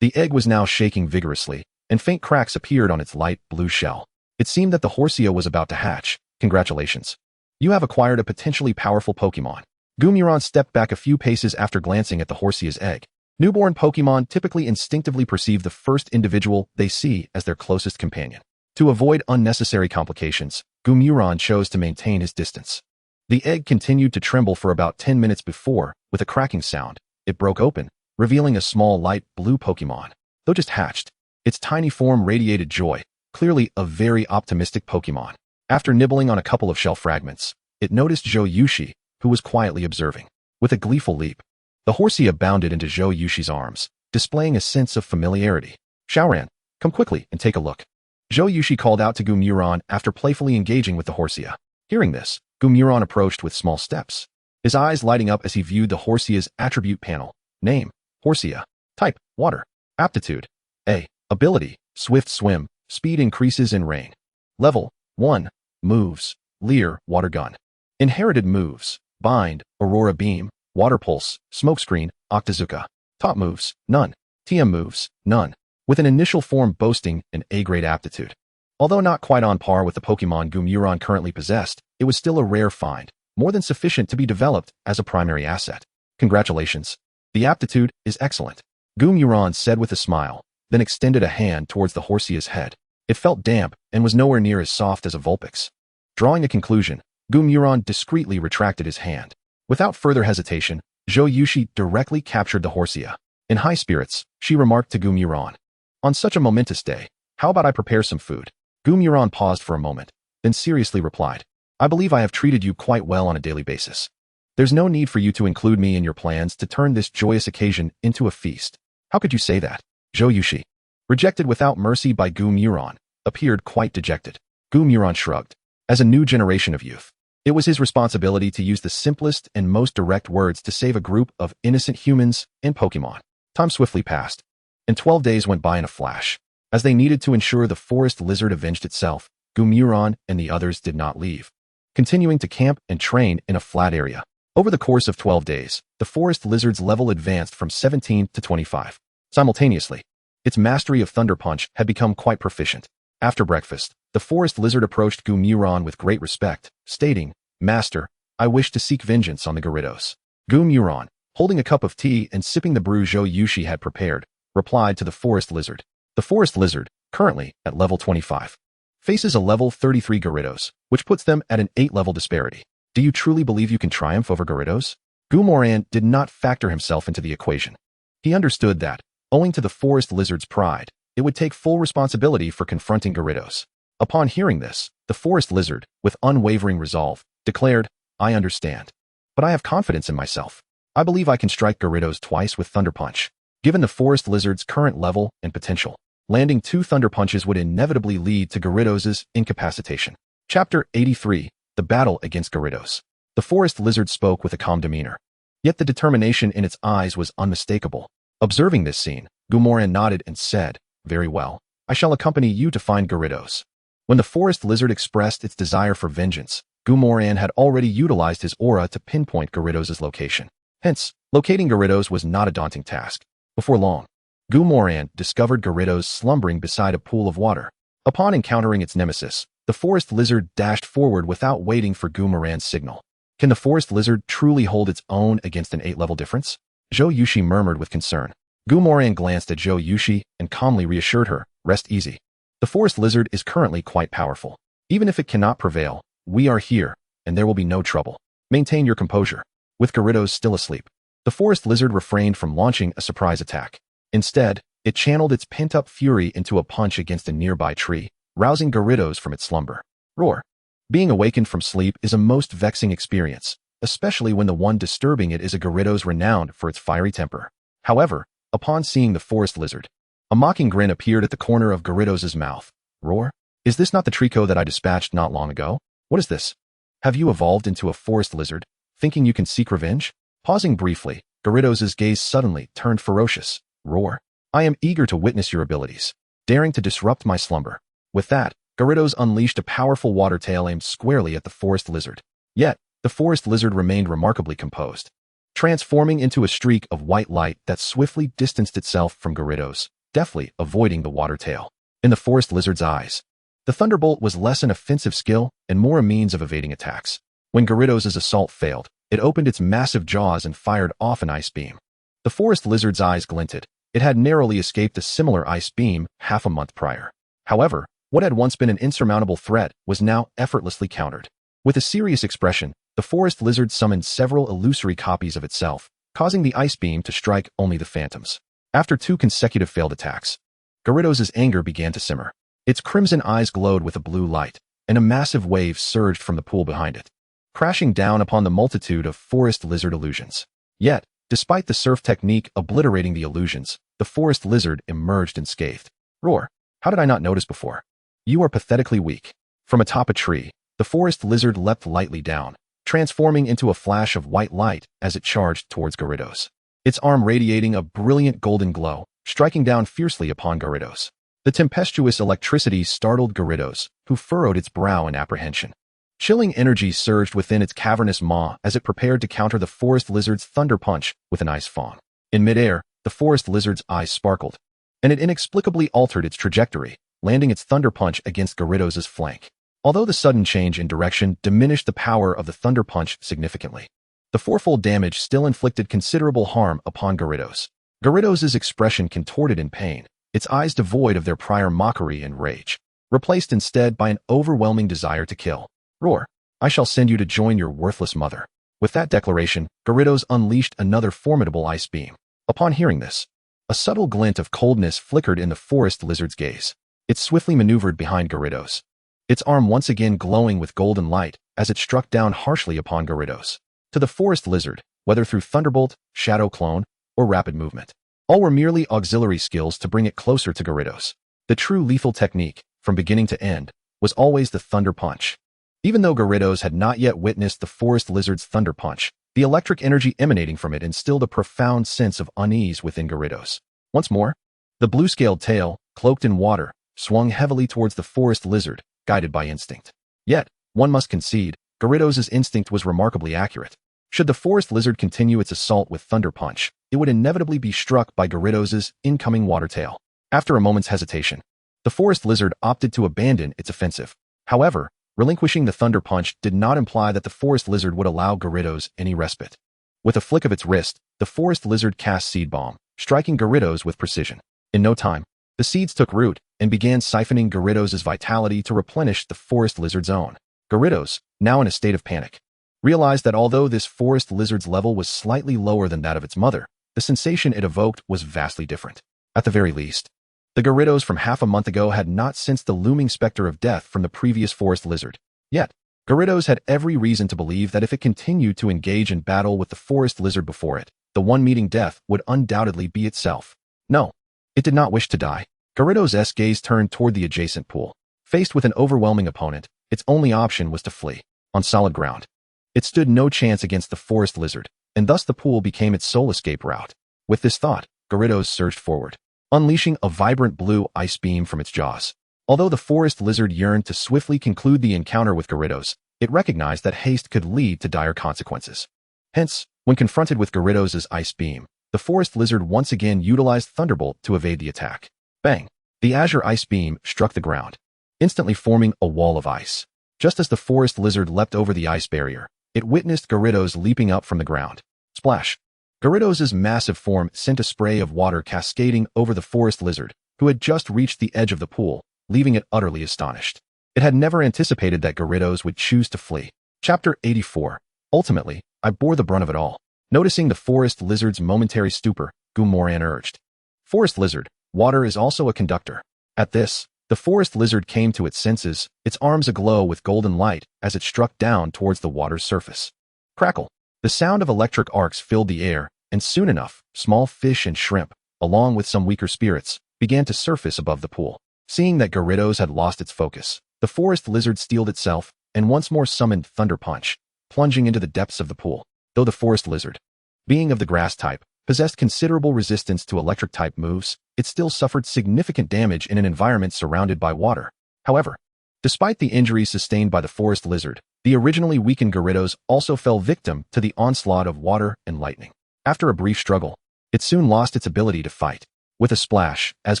The egg was now shaking vigorously, and faint cracks appeared on its light blue shell. It seemed that the Horsia was about to hatch. Congratulations. You have acquired a potentially powerful Pokémon. Gu Muron stepped back a few paces after glancing at the Horsia's egg. Newborn Pokémon typically instinctively perceive the first individual they see as their closest companion. To avoid unnecessary complications, Gu Muron chose to maintain his distance. The egg continued to tremble for about 10 minutes before, with a cracking sound, it broke open, revealing a small light blue Pokémon. Though just hatched, its tiny form radiated joy, clearly a very optimistic Pokémon. After nibbling on a couple of shell fragments, it noticed Zhou Yushi, who was quietly observing. With a gleeful leap, the Horsia bounded into Zhou Yushi's arms, displaying a sense of familiarity. Xiaoran, come quickly and take a look. Zhou Yushi called out to Gu Muron after playfully engaging with the Horsia. Hearing this, Gu Muron approached with small steps, his eyes lighting up as he viewed the Horsia's attribute panel. Name, Horsia. Type, water. Aptitude, A. Ability, swift swim, speed increases in rain. Level, 1. Moves, Leer, water gun. Inherited moves, bind, aurora beam, water pulse, smokescreen, Octazooka. Top moves, none. TM moves, none. With an initial form boasting an A-grade aptitude. Although not quite on par with the Pokémon Gu Muron currently possessed, it was still a rare find, more than sufficient to be developed as a primary asset. Congratulations. The aptitude is excellent, Gu Muron said with a smile, then extended a hand towards the Horsia's head. It felt damp and was nowhere near as soft as a Vulpix. Drawing a conclusion, Gu Muron discreetly retracted his hand. Without further hesitation, Zhou Yushi directly captured the Horsia. In high spirits, she remarked to Gu Muron. On such a momentous day, how about I prepare some food? Gu Muron paused for a moment, then seriously replied. I believe I have treated you quite well on a daily basis. There's no need for you to include me in your plans to turn this joyous occasion into a feast. How could you say that? Zhou Yushi, rejected without mercy by Gu Muron, appeared quite dejected. Gu Muron shrugged. As a new generation of youth, it was his responsibility to use the simplest and most direct words to save a group of innocent humans and Pokémon. Time swiftly passed, and 12 days went by in a flash. As they needed to ensure the forest lizard avenged itself, Gu Muron and the others did not leave, continuing to camp and train in a flat area. Over the course of 12 days, the forest lizard's level advanced from 17 to 25. Simultaneously, its mastery of Thunder Punch had become quite proficient. After breakfast, the forest lizard approached Gu Muron with great respect, stating, Master, I wish to seek vengeance on the Gyarados. Gu Muron, holding a cup of tea and sipping the brew Zhou Yushi had prepared, replied to the forest lizard. The forest lizard, currently at level 25, faces a level 33 Gyarados, which puts them at an 8-level disparity. Do you truly believe you can triumph over Gyarados? Gu Muron did not factor himself into the equation. He understood that, owing to the forest lizard's pride, it would take full responsibility for confronting Gyarados. Upon hearing this, the forest lizard, with unwavering resolve, declared, I understand. But I have confidence in myself. I believe I can strike Gyarados twice with Thunder Punch. Given the forest lizard's current level and potential, landing 2 Thunder Punches would inevitably lead to Gyarados' incapacitation. Chapter 83, The Battle Against Gyarados. The forest lizard spoke with a calm demeanor. Yet the determination in its eyes was unmistakable. Observing this scene, Gumoran nodded and said, "Very well. I shall accompany you to find Gyarados." When the forest lizard expressed its desire for vengeance, Gumoran had already utilized his aura to pinpoint Gyarados' location. Hence, locating Gyarados was not a daunting task. Before long, Gumoran discovered Gyarados slumbering beside a pool of water. Upon encountering its nemesis, the forest lizard dashed forward without waiting for Gumoran's signal. Can the forest lizard truly hold its own against an 8-level difference? Zhou Yushi murmured with concern. Gumoran glanced at Zhou Yushi and calmly reassured her, "Rest easy. The forest lizard is currently quite powerful. Even if it cannot prevail, we are here, and there will be no trouble. Maintain your composure." With Gyarados still asleep, the forest lizard refrained from launching a surprise attack. Instead, it channeled its pent-up fury into a punch against a nearby tree, rousing Gyarados from its slumber. Roar. Being awakened from sleep is a most vexing experience, especially when the one disturbing it is a Gyarados renowned for its fiery temper. However, upon seeing the forest lizard, a mocking grin appeared at the corner of Gyarados' mouth. "Roar? Is this not the Trico that I dispatched not long ago? What is this? Have you evolved into a forest lizard, thinking you can seek revenge?" Pausing briefly, Gyarados' gaze suddenly turned ferocious. "Roar. I am eager to witness your abilities, daring to disrupt my slumber." With that, Gyarados unleashed a powerful water tail aimed squarely at the forest lizard. Yet, the forest lizard remained remarkably composed, transforming into a streak of white light that swiftly distanced itself from Gyarados, deftly avoiding the water tail. In the forest lizard's eyes, the thunderbolt was less an offensive skill and more a means of evading attacks. When Gyarados' assault failed, it opened its massive jaws and fired off an ice beam. The forest lizard's eyes glinted. It had narrowly escaped a similar ice beam half a month prior. However, what had once been an insurmountable threat was now effortlessly countered. With a serious expression, the forest lizard summoned several illusory copies of itself, causing the ice beam to strike only the phantoms. After 2 consecutive failed attacks, Gyarados' anger began to simmer. Its crimson eyes glowed with a blue light, and a massive wave surged from the pool behind it, crashing down upon the multitude of forest lizard illusions. Yet, despite the surf technique obliterating the illusions, the forest lizard emerged unscathed. "Roar. How did I not notice before? You are pathetically weak." From atop a tree, the forest lizard leapt lightly down, transforming into a flash of white light as it charged towards Gyarados, its arm radiating a brilliant golden glow, striking down fiercely upon Gyarados. The tempestuous electricity startled Gyarados, who furrowed its brow in apprehension. Chilling energy surged within its cavernous maw as it prepared to counter the forest lizard's thunder punch with an ice fawn. In midair, the forest lizard's eyes sparkled, and it inexplicably altered its trajectory, landing its thunder punch against Gyarados' flank. Although the sudden change in direction diminished the power of the thunder punch significantly, the fourfold damage still inflicted considerable harm upon Gyarados. Gyarados' expression contorted in pain, its eyes devoid of their prior mockery and rage, replaced instead by an overwhelming desire to kill. "Roar. I shall send you to join your worthless mother." With that declaration, Gyarados unleashed another formidable ice beam. Upon hearing this, a subtle glint of coldness flickered in the forest lizard's gaze. It swiftly maneuvered behind Gyarados, its arm once again glowing with golden light as it struck down harshly upon Gyarados. To the forest lizard, whether through Thunderbolt, Shadow Clone, or Rapid Movement, all were merely auxiliary skills to bring it closer to Gyarados. The true lethal technique, from beginning to end, was always the Thunder Punch. Even though Gyarados had not yet witnessed the forest lizard's Thunder Punch, the electric energy emanating from it instilled a profound sense of unease within Gyarados. Once more, the blue-scaled tail, cloaked in water, swung heavily towards the forest lizard, guided by instinct. Yet, one must concede, Gyarados' instinct was remarkably accurate. Should the forest lizard continue its assault with Thunder Punch, it would inevitably be struck by Gyarados' incoming water tail. After a moment's hesitation, the forest lizard opted to abandon its offensive. However, relinquishing the Thunder Punch did not imply that the forest lizard would allow Gyarados any respite. With a flick of its wrist, the forest lizard cast Seed Bomb, striking Gyarados with precision. In no time, the seeds took root and began siphoning Gyarados' vitality to replenish the forest lizard's own. Gyarados, now in a state of panic, realized that although this forest lizard's level was slightly lower than that of its mother, the sensation it evoked was vastly different. At the very least, the Gyarados from half a month ago had not sensed the looming specter of death from the previous forest lizard. Yet, Gyarados had every reason to believe that if it continued to engage in battle with the forest lizard before it, the one meeting death would undoubtedly be itself. No, it did not wish to die. Gyarados' gaze turned toward the adjacent pool. Faced with an overwhelming opponent, its only option was to flee. On solid ground, it stood no chance against the forest lizard, and thus the pool became its sole escape route. With this thought, Gyarados surged forward, unleashing a vibrant blue ice beam from its jaws. Although the forest lizard yearned to swiftly conclude the encounter with Gyarados, it recognized that haste could lead to dire consequences. Hence, when confronted with Gyarados' ice beam, the forest lizard once again utilized Thunderbolt to evade the attack. Bang! The azure ice beam struck the ground, instantly forming a wall of ice. Just as the forest lizard leapt over the ice barrier, it witnessed Gyarados leaping up from the ground. Splash! Gyarados' massive form sent a spray of water cascading over the forest lizard, who had just reached the edge of the pool, leaving it utterly astonished. It had never anticipated that Gyarados would choose to flee. Chapter 84. Ultimately, I bore the brunt of it all. Noticing the forest lizard's momentary stupor, Gumoran urged. Forest lizard, water is also a conductor. At this, the forest lizard came to its senses, its arms aglow with golden light as it struck down towards the water's surface. Crackle! The sound of electric arcs filled the air, and soon enough, small fish and shrimp, along with some weaker spirits, began to surface above the pool. Seeing that Gyarados had lost its focus, the forest lizard steeled itself and once more summoned Thunder Punch, plunging into the depths of the pool. Though the forest lizard, being of the grass type, possessed considerable resistance to electric-type moves, it still suffered significant damage in an environment surrounded by water. However, despite the injuries sustained by the forest lizard, the originally weakened Gyarados also fell victim to the onslaught of water and lightning. After a brief struggle, it soon lost its ability to fight. With a splash, as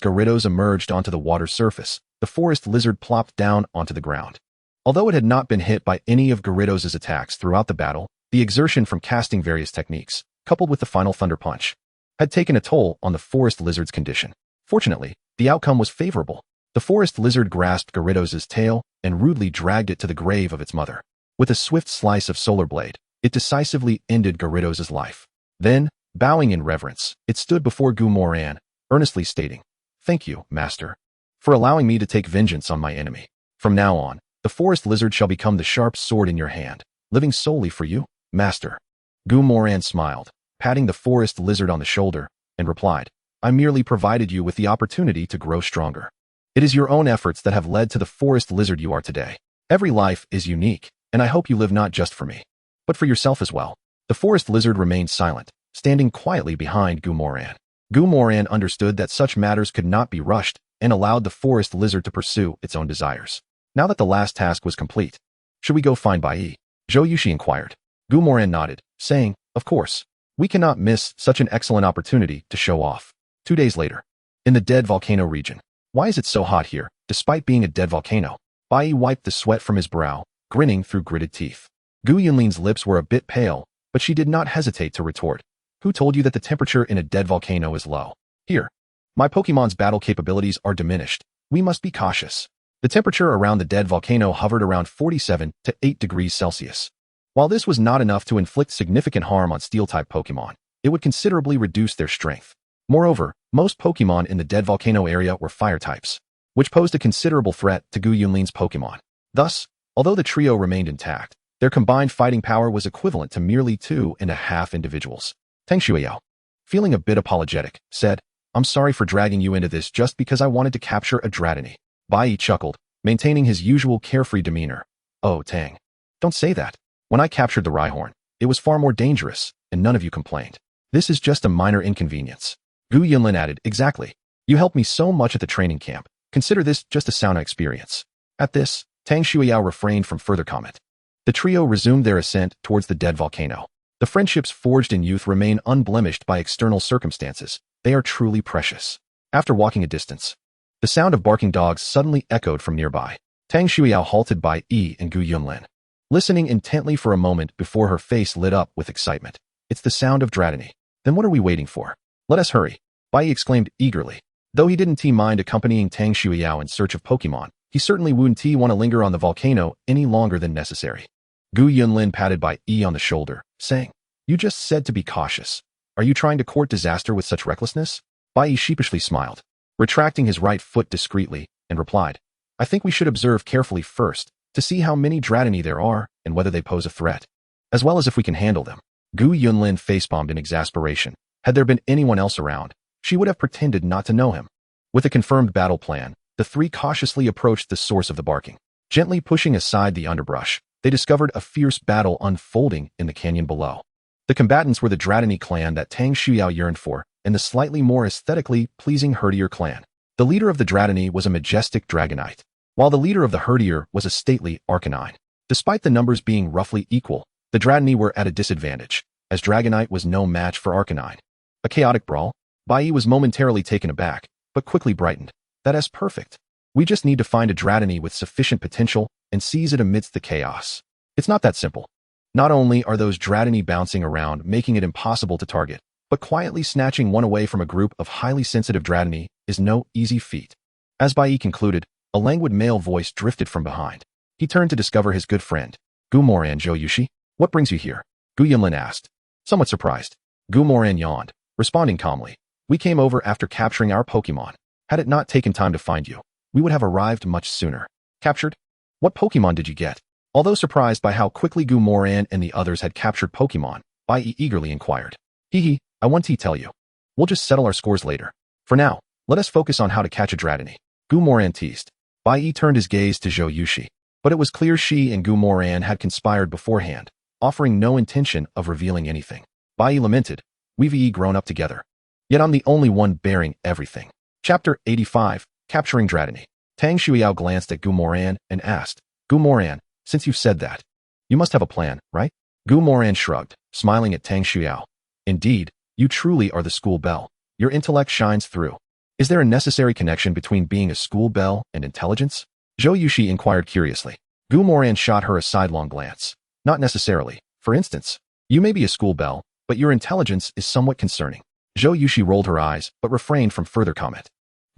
Gyarados emerged onto the water's surface, the forest lizard plopped down onto the ground. Although it had not been hit by any of Gyarados' attacks throughout the battle, the exertion from casting various techniques, coupled with the final Thunder Punch, had taken a toll on the forest lizard's condition. Fortunately, the outcome was favorable. The forest lizard grasped Gyarados' tail and rudely dragged it to the grave of its mother. With a swift slice of Solar Blade, it decisively ended Gyarados' life. Then, bowing in reverence, it stood before Gumoran, earnestly stating, "Thank you, Master, for allowing me to take vengeance on my enemy. From now on, the forest lizard shall become the sharp sword in your hand, living solely for you, Master." Gumoran smiled, patting the forest lizard on the shoulder, and replied, "I merely provided you with the opportunity to grow stronger. It is your own efforts that have led to the forest lizard you are today. Every life is unique, and I hope you live not just for me, but for yourself as well." The forest lizard remained silent, standing quietly behind Gumoran. Gumoran understood that such matters could not be rushed and allowed the forest lizard to pursue its own desires. Now that the last task was complete, "Should we go find Bai?" Zhou inquired. Gumoran nodded, saying, "Of course. We cannot miss such an excellent opportunity to show off." 2 days later, in the dead volcano region. "Why is it so hot here, despite being a dead volcano?" Bai wiped the sweat from his brow, grinning through gritted teeth. Gu Yunlin's lips were a bit pale, but she did not hesitate to retort. "Who told you that the temperature in a dead volcano is low? Here. My Pokemon's battle capabilities are diminished. We must be cautious." The temperature around the dead volcano hovered around 47 to 8 degrees Celsius. While this was not enough to inflict significant harm on Steel-type Pokemon, it would considerably reduce their strength. Moreover, most Pokemon in the dead volcano area were fire types, which posed a considerable threat to Gu Yunlin's Pokemon. Thus, although the trio remained intact, their combined fighting power was equivalent to merely 2.5 individuals. Tang Shuiyao, feeling a bit apologetic, said, "I'm sorry for dragging you into this just because I wanted to capture a Dratini." Bai chuckled, maintaining his usual carefree demeanor. "Oh, Tang. Don't say that. When I captured the Rhyhorn, it was far more dangerous, and none of you complained. This is just a minor inconvenience." Gu Yunlin added, "Exactly. You helped me so much at the training camp. Consider this just a sauna experience." At this, Tang Shuiyao refrained from further comment. The trio resumed their ascent towards the dead volcano. The friendships forged in youth remain unblemished by external circumstances. They are truly precious. After walking a distance, the sound of barking dogs suddenly echoed from nearby. Tang Shuiyao halted by Yi and Gu Yunlin, listening intently for a moment before her face lit up with excitement. "It's the sound of Dratini. Then what are we waiting for? Let us hurry," Bai exclaimed eagerly. Though he didn't mind accompanying Tang Shuiyao in search of Pokemon, he certainly wouldn't want to linger on the volcano any longer than necessary. Gu Yunlin patted Bai on the shoulder, saying, "You just said to be cautious. Are you trying to court disaster with such recklessness?" Bai sheepishly smiled, retracting his right foot discreetly, and replied, "I think we should observe carefully first, to see how many Dratini there are and whether they pose a threat, as well as if we can handle them." Gu Yunlin facepalmed in exasperation. Had there been anyone else around, she would have pretended not to know him. With a confirmed battle plan, the three cautiously approached the source of the barking. Gently pushing aside the underbrush, they discovered a fierce battle unfolding in the canyon below. The combatants were the Dratini clan that Tang Shuyao yearned for, and the slightly more aesthetically pleasing Herdier clan. The leader of the Dratini was a majestic Dragonite, while the leader of the Herdier was a stately Arcanine. Despite the numbers being roughly equal, the Dratini were at a disadvantage, as Dragonite was no match for Arcanine. A chaotic brawl? Bai was momentarily taken aback, but quickly brightened. That's perfect. We just need to find a Dratini with sufficient potential and seize it amidst the chaos. It's not that simple. Not only are those Dratini bouncing around making it impossible to target, but quietly snatching one away from a group of highly sensitive Dratini is no easy feat. As Bai concluded, a languid male voice drifted from behind. He turned to discover his good friend. Gu Moran Zhou, what brings you here? Gu Yimlin asked. Somewhat surprised, Gu Moran yawned, responding calmly. We came over after capturing our Pokémon. Had it not taken time to find you, we would have arrived much sooner. Captured? What Pokémon did you get? Although surprised by how quickly Gu Moran and the others had captured Pokémon, Bai eagerly inquired. Hee, I want to tell you. We'll just settle our scores later. For now, let us focus on how to catch a Dratini. Gu Moran teased. Bai turned his gaze to Zhou Yushi, but it was clear she and Gu Moran had conspired beforehand, offering no intention of revealing anything. Bai lamented, we've grown up together. Yet I'm the only one bearing everything. Chapter 85, Capturing Dratini. Tang Shuyao glanced at Gu Moran and asked, Gu Moran, since you've said that, you must have a plan, right? Gu Moran shrugged, smiling at Tang Shuyao. Indeed, you truly are the school belle. Your intellect shines through. Is there a necessary connection between being a school belle and intelligence? Zhou Yushi inquired curiously. Gu Moran shot her a sidelong glance. Not necessarily. For instance, you may be a school belle, but your intelligence is somewhat concerning. Zhou Yushi rolled her eyes, but refrained from further comment.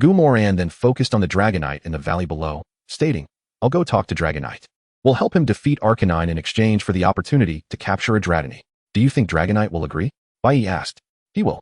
Gu Moran then focused on the Dragonite in the valley below, stating, I'll go talk to Dragonite. We'll help him defeat Arcanine in exchange for the opportunity to capture a Dratini. Do you think Dragonite will agree? Bai asked. He will.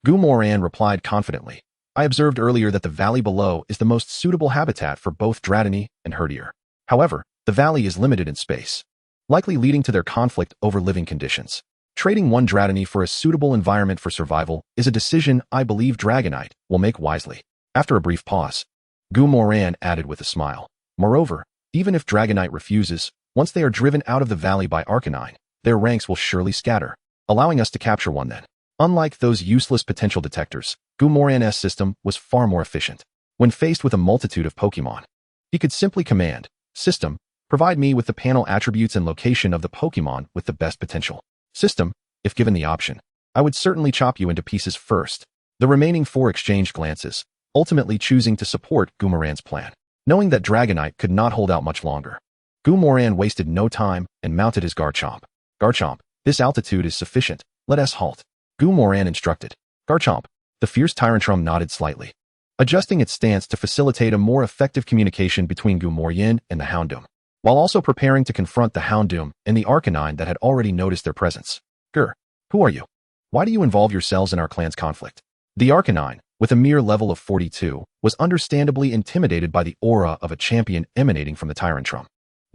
Gu Moran replied confidently. I observed earlier that the valley below is the most suitable habitat for both Dratini and Herdier. However, the valley is limited in space, likely leading to their conflict over living conditions. Trading one Dratini for a suitable environment for survival is a decision I believe Dragonite will make wisely. After a brief pause, Gu Moran added with a smile. Moreover, even if Dragonite refuses, once they are driven out of the valley by Arcanine, their ranks will surely scatter, allowing us to capture one then. Unlike those useless potential detectors, Gu Moran's system was far more efficient. When faced with a multitude of Pokémon, he could simply command, System, provide me with the panel attributes and location of the Pokémon with the best potential. System, if given the option, I would certainly chop you into pieces first. The remaining 4 exchanged glances, ultimately choosing to support Gu Moran's plan. Knowing that Dragonite could not hold out much longer, Gu Moran wasted no time and mounted his Garchomp. Garchomp, this altitude is sufficient, let us halt. Gu Moran instructed. Garchomp. The fierce Tyrantrum nodded slightly, adjusting its stance to facilitate a more effective communication between Gu Moran and the Houndoom, while also preparing to confront the Houndoom and the Arcanine that had already noticed their presence. Grr, who are you? Why do you involve yourselves in our clan's conflict? The Arcanine, with a mere level of 42, was understandably intimidated by the aura of a champion emanating from the Tyrantrum.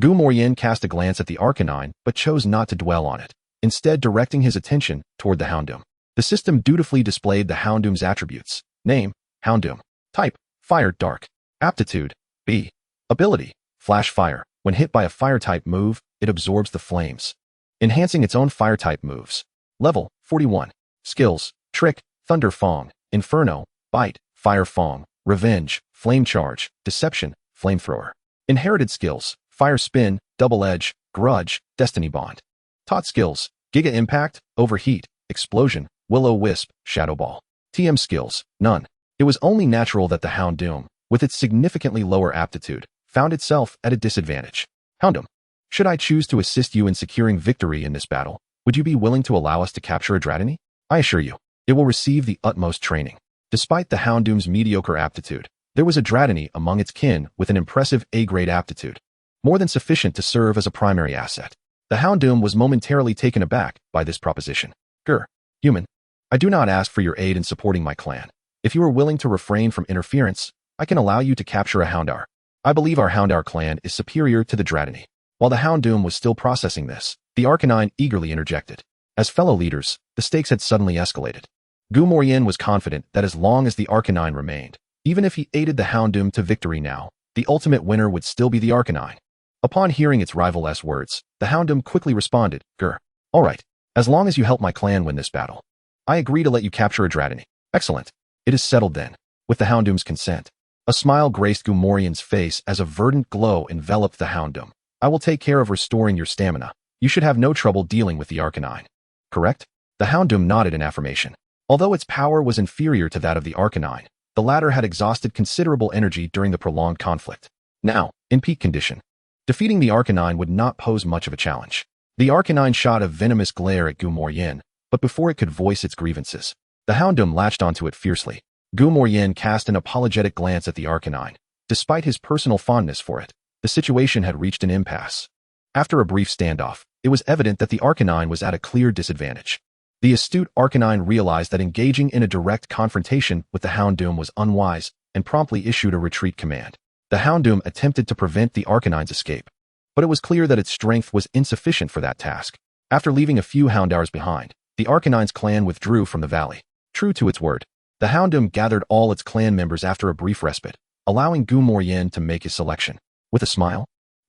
Gu Moran cast a glance at the Arcanine but chose not to dwell on it, instead directing his attention toward the Houndoom. The system dutifully displayed the Houndoom's attributes. Name, Houndoom. Type, Fire Dark. Aptitude, B. Ability, Flash Fire. When hit by a Fire-type move, it absorbs the flames, enhancing its own Fire-type moves. Level, 41. Skills, Trick, Thunder Fong, Inferno, Bite, Fire Fong, Revenge, Flame Charge, Deception, Flamethrower. Inherited skills, Fire Spin, Double Edge, Grudge, Destiny Bond. Taught skills, Giga Impact, Overheat, Explosion, Will-O-Wisp, Shadow Ball. TM skills, none. It was only natural that the Houndoom, with its significantly lower aptitude, found itself at a disadvantage. Houndoom, should I choose to assist you in securing victory in this battle, would you be willing to allow us to capture a Dratini? I assure you, it will receive the utmost training. Despite the Houndoom's mediocre aptitude, there was a Dratini among its kin with an impressive A-grade aptitude, more than sufficient to serve as a primary asset. The Houndoom was momentarily taken aback by this proposition. Grr, human, I do not ask for your aid in supporting my clan. If you are willing to refrain from interference, I can allow you to capture a Houndour. I believe our Houndour clan is superior to the Dratini. While the Houndoom was still processing this, the Arcanine eagerly interjected. As fellow leaders, the stakes had suddenly escalated. Gu Moran was confident that as long as the Arcanine remained, even if he aided the Houndoom to victory now, the ultimate winner would still be the Arcanine. Upon hearing its rival's words, the Houndoom quickly responded, Grr. All right, As long as you help my clan win this battle, I agree to let you capture a Dratini. Excellent. It is settled then. With the Houndoom's consent. A smile graced Gumorian's face as a verdant glow enveloped the Houndoom. I will take care of restoring your stamina. You should have no trouble dealing with the Arcanine. Correct? The Houndoom nodded in affirmation. Although its power was inferior to that of the Arcanine, the latter had exhausted considerable energy during the prolonged conflict. Now, in peak condition, defeating the Arcanine would not pose much of a challenge. The Arcanine shot a venomous glare at Gumorian, but before it could voice its grievances, the Houndoom latched onto it fiercely. Gumorian cast an apologetic glance at the Arcanine. Despite his personal fondness for it, the situation had reached an impasse. After a brief standoff, it was evident that the Arcanine was at a clear disadvantage. The astute Arcanine realized that engaging in a direct confrontation with the Houndoom was unwise and promptly issued a retreat command. The Houndoom attempted to prevent the Arcanine's escape, but it was clear that its strength was insufficient for that task. After leaving a few Houndours behind, the Arcanine's clan withdrew from the valley. True to its word, the Houndoom gathered all its clan members after a brief respite, allowing Gumorian to make his selection. With a smile,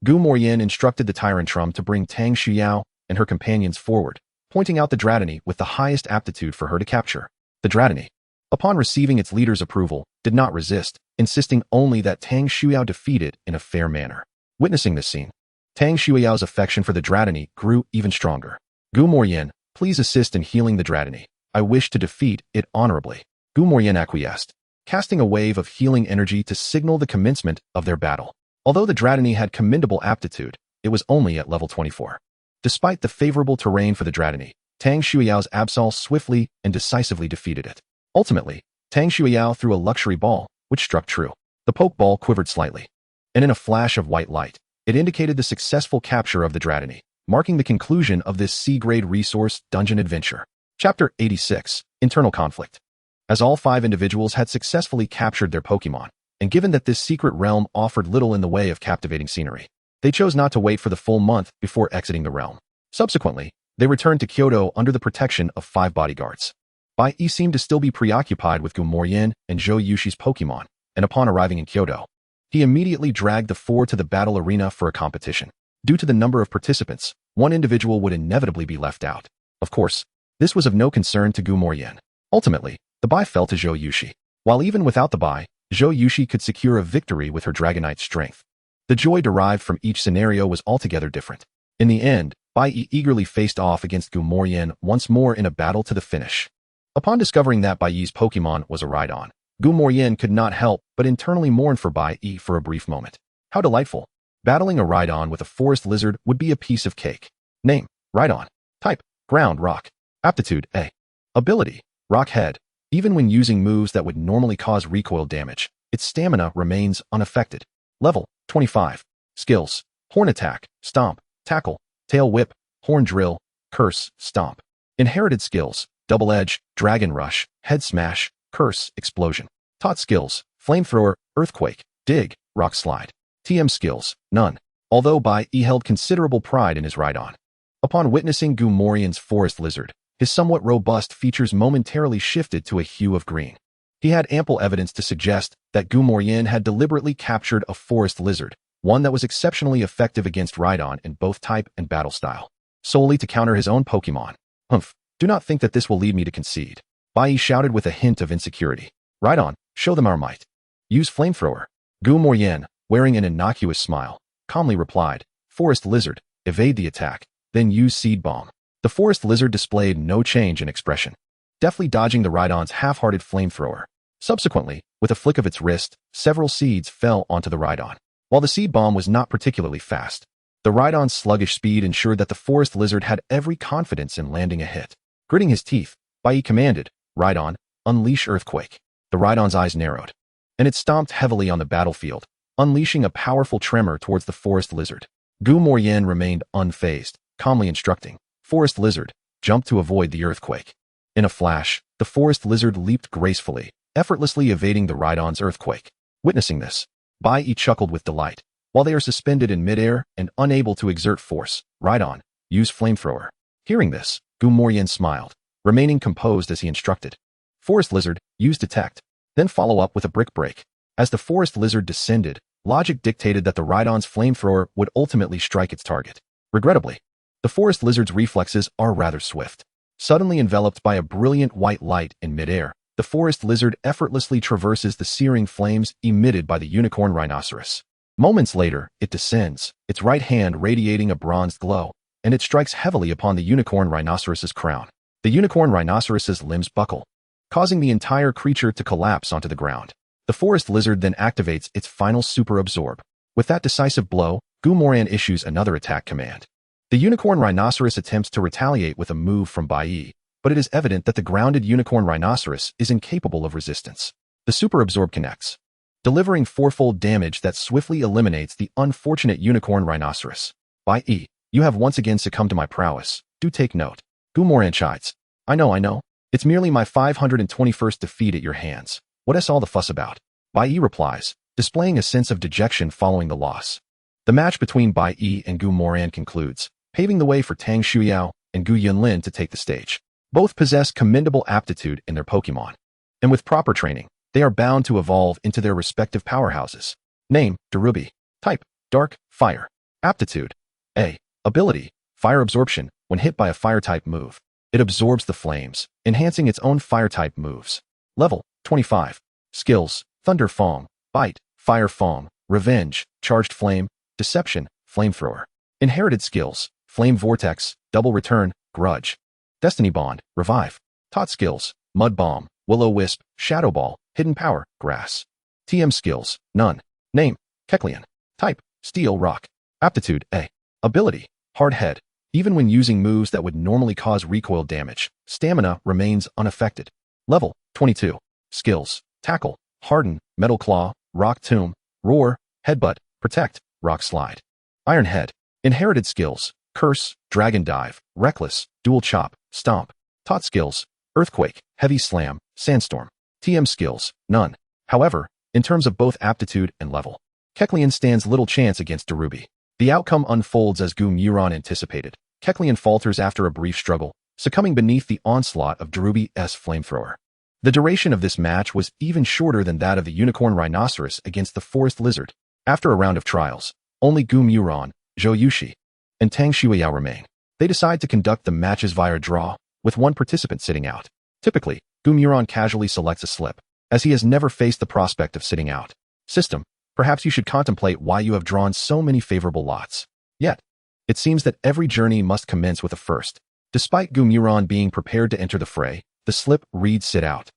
Gumorian instructed the Tyrantrum to bring Tang Xiao and her companions forward, pointing out the Dratini with the highest aptitude for her to capture. The Dratini, upon receiving its leader's approval, did not resist, insisting only that Tang Xiao defeat it in a fair manner. Witnessing this scene, Tang Xiao's affection for the Dratini grew even stronger. Gumorian, please assist in healing the Dratini. I wish to defeat it honorably. Gumorian acquiesced, casting a wave of healing energy to signal the commencement of their battle. Although the Dratini had commendable aptitude, it was only at level 24. Despite the favorable terrain for the Dratini, Tang Xiao's Absol swiftly and decisively defeated it. Ultimately, Tang Xiao threw a luxury ball, which struck true. The poke ball quivered slightly, and in a flash of white light, it indicated the successful capture of the Dratini, marking the conclusion of this C-grade resource dungeon adventure. Chapter 86, Internal Conflict. As all 5 individuals had successfully captured their Pokémon, and given that this secret realm offered little in the way of captivating scenery, they chose not to wait for the full month before exiting the realm. Subsequently, they returned to Kyoto under the protection of 5 bodyguards. Bai Yi seemed to still be preoccupied with Gumorian and Zhou Yushi's Pokémon, and upon arriving in Kyoto, he immediately dragged the 4 to the battle arena for a competition. Due to the number of participants, one individual would inevitably be left out. Of course, this was of no concern to Gumorian. Ultimately, the Bai fell to Zhou Yushi. While even without the Bai, Zhou Yushi could secure a victory with her Dragonite strength. The joy derived from each scenario was altogether different. In the end, Bai Yi eagerly faced off against Gumorian once more in a battle to the finish. Upon discovering that Bai Yi's Pokémon was a Rhydon, Gumorian could not help but internally mourn for Bai Yi for a brief moment. How delightful! Battling a Rhydon with a forest lizard would be a piece of cake. Name: Rhydon. Type: Ground Rock. Aptitude: A. Ability: Rock Head. Even when using moves that would normally cause recoil damage, its stamina remains unaffected. Level: 25. Skills: Horn Attack, Stomp, Tackle, Tail Whip, Horn Drill, Curse, Stomp. Inherited skills: Double Edge, Dragon Rush, Head Smash, Curse, Explosion. Taught skills: Flamethrower, Earthquake, Dig, Rock Slide. TM skills: None. Although Bai Yi held considerable pride in his Rhydon. Upon witnessing Gumorian's forest lizard, his somewhat robust features momentarily shifted to a hue of green. He had ample evidence to suggest that Gumorian had deliberately captured a forest lizard, one that was exceptionally effective against Rhydon in both type and battle style, solely to counter his own Pokémon. Humph, do not think that this will lead me to concede. Bai Yi shouted with a hint of insecurity. Rhydon, show them our might. Use Flamethrower. Gumorian, wearing an innocuous smile, calmly replied, Forest Lizard, evade the attack, then use Seed Bomb. The forest lizard displayed no change in expression, deftly dodging the Rhydon's half-hearted flamethrower. Subsequently, with a flick of its wrist, several seeds fell onto the Rhydon. While the seed bomb was not particularly fast, the Rhydon's sluggish speed ensured that the forest lizard had every confidence in landing a hit. Gritting his teeth, Bai Yi commanded, Rhydon, unleash Earthquake. The Rhydon's eyes narrowed, and it stomped heavily on the battlefield, unleashing a powerful tremor towards the forest lizard. Gumorian remained unfazed, calmly instructing, Forest Lizard, jump to avoid the earthquake. In a flash, the forest lizard leaped gracefully, effortlessly evading the Rhydon's earthquake. Witnessing this, Bai Yi chuckled with delight. While they are suspended in midair and unable to exert force, Rhydon, use Flamethrower. Hearing this, Gumorian smiled, remaining composed as he instructed. Forest Lizard, use Detect, then follow up with a Brick Break. As the forest lizard descended, logic dictated that the Rhydon's Flamethrower would ultimately strike its target. Regrettably, The forest lizard's reflexes are rather swift. Suddenly enveloped by a brilliant white light in midair, the forest lizard effortlessly traverses the searing flames emitted by the unicorn rhinoceros. Moments later, it descends, its right hand radiating a bronzed glow, and it strikes heavily upon the unicorn rhinoceros's crown. The unicorn rhinoceros's limbs buckle, causing the entire creature to collapse onto the ground. The forest lizard then activates its final super absorb. With that decisive blow, Gumoran issues another attack command. The unicorn rhinoceros attempts to retaliate with a move from Bai, but it is evident that the grounded unicorn rhinoceros is incapable of resistance. The super absorb connects, delivering fourfold damage that swiftly eliminates the unfortunate unicorn rhinoceros. Bai, you have once again succumbed to my prowess. Do take note. Gumoran chides. I know. It's merely my 521st defeat at your hands. What is all the fuss about? Bai replies, displaying a sense of dejection following the loss. The match between Bai and Gumoran concludes, paving the way for Tang Shuiao and Gu Yunlin to take the stage. Both possess commendable aptitude in their Pokémon, and with proper training, they are bound to evolve into their respective powerhouses. Name, Darubi. Type, Dark, Fire. Aptitude, A. Ability, Fire Absorption. When hit by a Fire-type move, it absorbs the flames, enhancing its own Fire-type moves. Level, 25. Skills, Thunder Fong, Bite, Fire Fong, Revenge, Charged Flame, Deception, Flamethrower. Inherited skills, Flame Vortex, Double Return, Grudge. Destiny Bond, Revive. Taught skills, Mud Bomb, Will-O-Wisp, Shadow Ball, Hidden Power, Grass. TM skills, None. Name, Kecleon. Type, Steel Rock. Aptitude, A. Ability, Hard Head. Even when using moves that would normally cause recoil damage, stamina remains unaffected. Level, 22. Skills, Tackle, Harden, Metal Claw, Rock Tomb, Roar, Headbutt, Protect, Rock Slide. Iron Head. Inherited skills, Curse, Dragon Dive, Reckless, Dual Chop, Stomp. Taught skills, Earthquake, Heavy Slam, Sandstorm. TM skills, None. However, in terms of both aptitude and level, Kecleon stands little chance against Darubi. The outcome unfolds as Gumoran anticipated. Kecleon falters after a brief struggle, succumbing beneath the onslaught of Darubi's Flamethrower. The duration of this match was even shorter than that of the unicorn rhinoceros against the forest lizard. After a round of trials, only Gumoran, Zhou Yushi, and Tang Shuiao remain. They decide to conduct the matches via draw, with one participant sitting out. Typically, Gumoran casually selects a slip, as he has never faced the prospect of sitting out. System, perhaps you should contemplate why you have drawn so many favorable lots. Yet, it seems that every journey must commence with a first. Despite Gumoran being prepared to enter the fray, the slip reads sit out.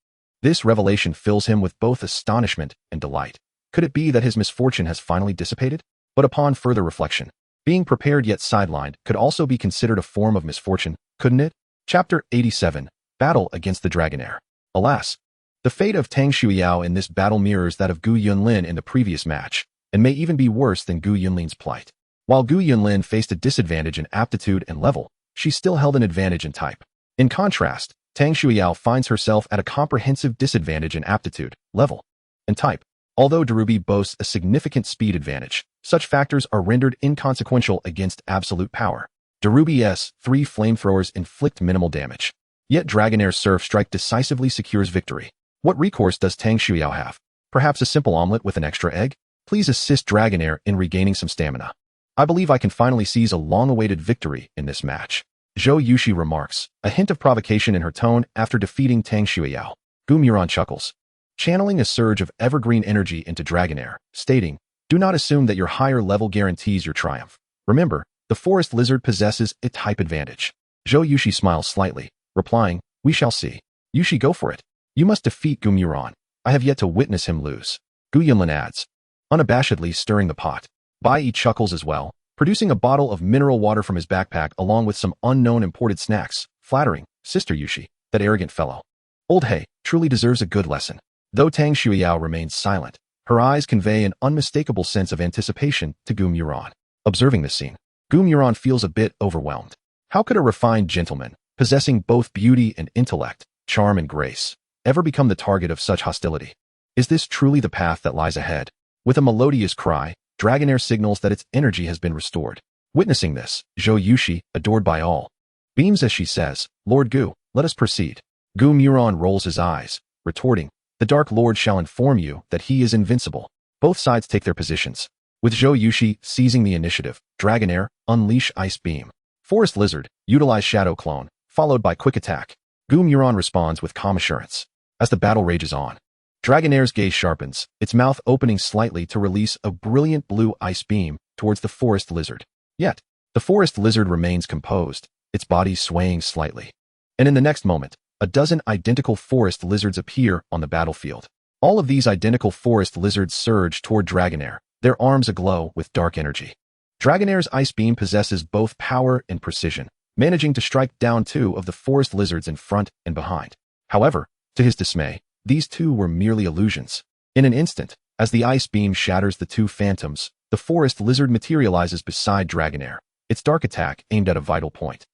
This revelation fills him with both astonishment and delight. Could it be that his misfortune has finally dissipated? But upon further reflection, being prepared yet sidelined could also be considered a form of misfortune, couldn't it? Chapter 87, Battle against the Dragonair. Alas, the fate of Tang Shuiao in this battle mirrors that of Gu Yunlin in the previous match, and may even be worse than Gu Yunlin's plight. While Gu Yunlin faced a disadvantage in aptitude and level, she still held an advantage in type. In contrast, Tang Shuiao finds herself at a comprehensive disadvantage in aptitude, level, and type. Although Darubi boasts a significant speed advantage, such factors are rendered inconsequential against absolute power. Darubi's 3 flamethrowers inflict minimal damage. Yet Dragonair's Surf Strike decisively secures victory. What recourse does Tang Shuiao have? Perhaps a simple omelet with an extra egg? Please assist Dragonair in regaining some stamina. I believe I can finally seize a long-awaited victory in this match. Zhou Yushi remarks, a hint of provocation in her tone after defeating Tang Shuiao. Gumoran chuckles, channeling a surge of evergreen energy into Dragonair, stating, do not assume that your higher level guarantees your triumph. Remember, the forest lizard possesses a type advantage. Zhou Yushi smiles slightly, replying, we shall see. Yushi, go for it. You must defeat Gumoran. I have yet to witness him lose. Gu Yunlin adds, unabashedly stirring the pot. Bai chuckles as well, producing a bottle of mineral water from his backpack along with some unknown imported snacks. Flattering, Sister Yushi, that arrogant fellow. Old Hei truly deserves a good lesson. Though Tang Shuiao remains silent, her eyes convey an unmistakable sense of anticipation to Gumoran. Observing this scene, Gumoran feels a bit overwhelmed. How could a refined gentleman, possessing both beauty and intellect, charm and grace, ever become the target of such hostility? Is this truly the path that lies ahead? With a melodious cry, Dragonair signals that its energy has been restored. Witnessing this, Zhou Yushi, adored by all, beams as she says, Lord Gu, let us proceed. Gumoran rolls his eyes, retorting, the Dark Lord shall inform you that he is invincible. Both sides take their positions. With Zhou Yushi seizing the initiative, Dragonair, unleash Ice Beam. Forest Lizard, utilize Shadow Clone, followed by Quick Attack. Gumuron responds with calm assurance. As the battle rages on, Dragonair's gaze sharpens, its mouth opening slightly to release a brilliant blue ice beam towards the Forest Lizard. Yet, the Forest Lizard remains composed, its body swaying slightly. And in the next moment, a dozen identical Forest Lizards appear on the battlefield. All of these identical Forest Lizards surge toward Dragonair, their arms aglow with dark energy. Dragonair's ice beam possesses both power and precision, managing to strike down two of the Forest Lizards in front and behind. However, to his dismay, these two were merely illusions. In an instant, as the ice beam shatters the two phantoms, the Forest Lizard materializes beside Dragonair, its dark attack aimed at a vital point.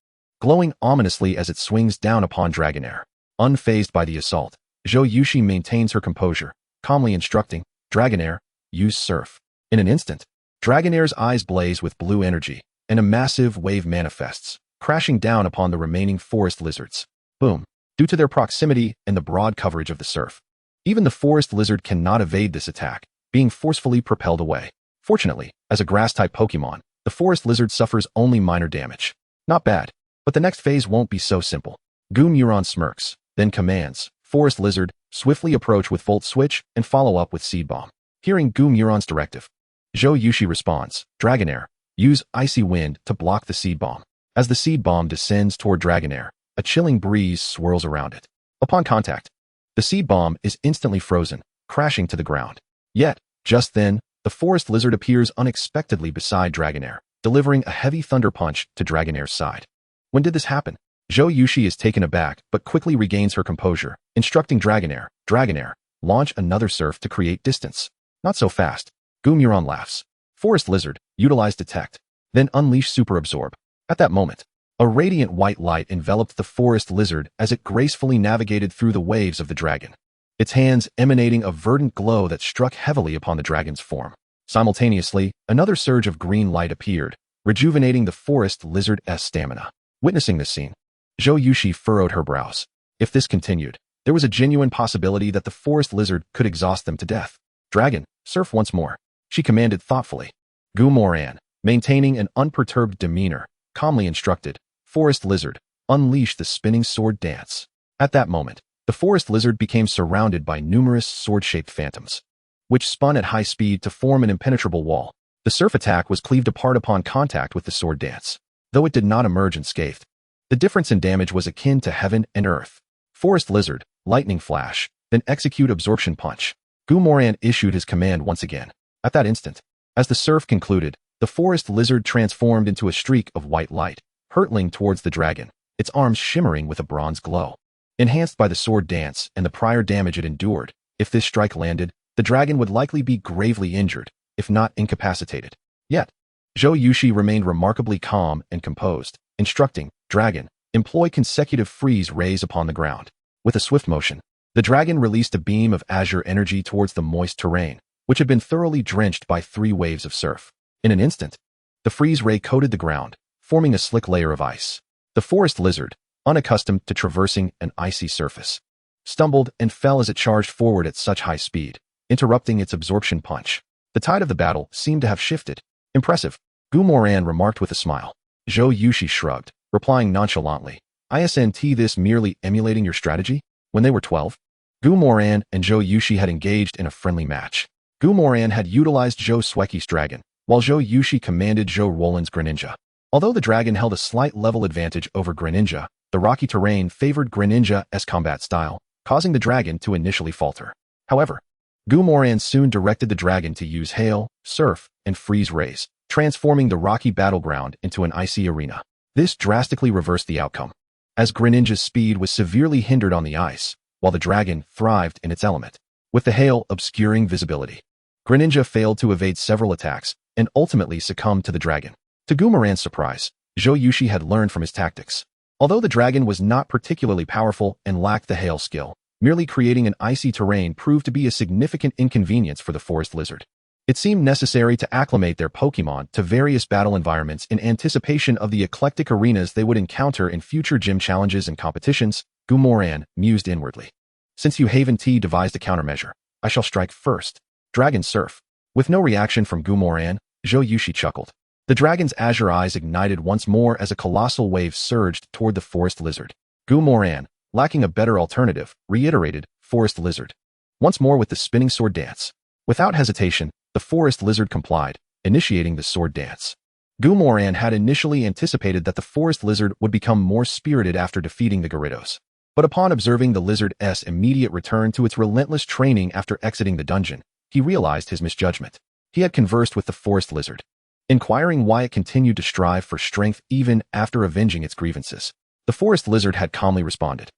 Glowing ominously as it swings down upon Dragonair. Unfazed by the assault, Zhou Yushi maintains her composure, calmly instructing, Dragonair, use Surf. In an instant, Dragonair's eyes blaze with blue energy, and a massive wave manifests, crashing down upon the remaining Forest Lizards. Boom. Due to their proximity and the broad coverage of the surf, even the Forest Lizard cannot evade this attack, being forcefully propelled away. Fortunately, as a Grass-type Pokémon, the Forest Lizard suffers only minor damage. Not bad, but the next phase won't be so simple. Gumuron smirks, then commands, Forest Lizard, swiftly approach with Volt Switch and follow up with Seed Bomb. Hearing Gumuron's directive, Zhou Yushi responds, Dragonair, use Icy Wind to block the Seed Bomb. As the Seed Bomb descends toward Dragonair, a chilling breeze swirls around it. Upon contact, the Seed Bomb is instantly frozen, crashing to the ground. Yet, just then, the Forest Lizard appears unexpectedly beside Dragonair, delivering a heavy thunder punch to Dragonair's side. When did this happen? Zhou Yushi is taken aback but quickly regains her composure, instructing Dragonair, Dragonair, launch another surf to create distance. Not so fast. Gumuron laughs. Forest Lizard, utilize Detect, then unleash Super Absorb. At that moment, a radiant white light enveloped the Forest Lizard as it gracefully navigated through the waves of the dragon, its hands emanating a verdant glow that struck heavily upon the dragon's form. Simultaneously, another surge of green light appeared, rejuvenating the Forest Lizard's stamina. Witnessing this scene, Zhou Yushi furrowed her brows. If this continued, there was a genuine possibility that the Forest Lizard could exhaust them to death. Dragon, surf once more, she commanded thoughtfully. Gumuron, maintaining an unperturbed demeanor, calmly instructed, Forest Lizard, unleash the spinning sword dance. At that moment, the Forest Lizard became surrounded by numerous sword-shaped phantoms, which spun at high speed to form an impenetrable wall. The surf attack was cleaved apart upon contact with the sword dance, though it did not emerge unscathed. The difference in damage was akin to heaven and earth. Forest Lizard, lightning flash, then execute absorption punch. Gumuron issued his command once again. At that instant, as the surf concluded, the Forest Lizard transformed into a streak of white light, hurtling towards the dragon, its arms shimmering with a bronze glow. Enhanced by the sword dance and the prior damage it endured, if this strike landed, the dragon would likely be gravely injured, if not incapacitated. Yet, Zhou Yushi remained remarkably calm and composed, instructing, Dragon, employ consecutive freeze rays upon the ground. With a swift motion, the dragon released a beam of azure energy towards the moist terrain, which had been thoroughly drenched by 3 waves of surf. In an instant, the freeze ray coated the ground, forming a slick layer of ice. The Forest Lizard, unaccustomed to traversing an icy surface, stumbled and fell as it charged forward at such high speed, interrupting its absorption punch. The tide of the battle seemed to have shifted. Impressive, Gumuron remarked with a smile. Zhou Yushi shrugged, replying nonchalantly, Isn't this merely emulating your strategy? When they were 12, Gumuron and Zhou Yushi had engaged in a friendly match. Gumuron had utilized Zhou Sueki's dragon, while Zhou Yushi commanded Zhou Roland's Greninja. Although the dragon held a slight level advantage over Greninja, the rocky terrain favored Greninja's combat style, causing the dragon to initially falter. However, Gumuron soon directed the dragon to use hail, surf, and freeze rays, transforming the rocky battleground into an icy arena. This drastically reversed the outcome, as Greninja's speed was severely hindered on the ice, while the dragon thrived in its element, with the hail obscuring visibility. Greninja failed to evade several attacks and ultimately succumbed to the dragon. To Gumuron's surprise, Zhou Yushi had learned from his tactics. Although the dragon was not particularly powerful and lacked the hail skill, merely creating an icy terrain proved to be a significant inconvenience for the Forest Lizard. It seemed necessary to acclimate their Pokémon to various battle environments in anticipation of the eclectic arenas they would encounter in future gym challenges and competitions. Gumuron mused inwardly. Since you haven't devised a countermeasure, I shall strike first. Dragon Surf. With no reaction from Gumuron, Zhou Yushi chuckled. The dragon's azure eyes ignited once more as a colossal wave surged toward the forest lizard. Gumoran, lacking a better alternative, reiterated, "Forest lizard." Once more with the spinning sword dance. Without hesitation, the forest lizard complied, initiating the sword dance. Gumoran had initially anticipated that the forest lizard would become more spirited after defeating the Gyarados. But upon observing the lizard's immediate return to its relentless training after exiting the dungeon, he realized his misjudgment. He had conversed with the forest lizard, inquiring why it continued to strive for strength even after avenging its grievances. The forest lizard had calmly responded,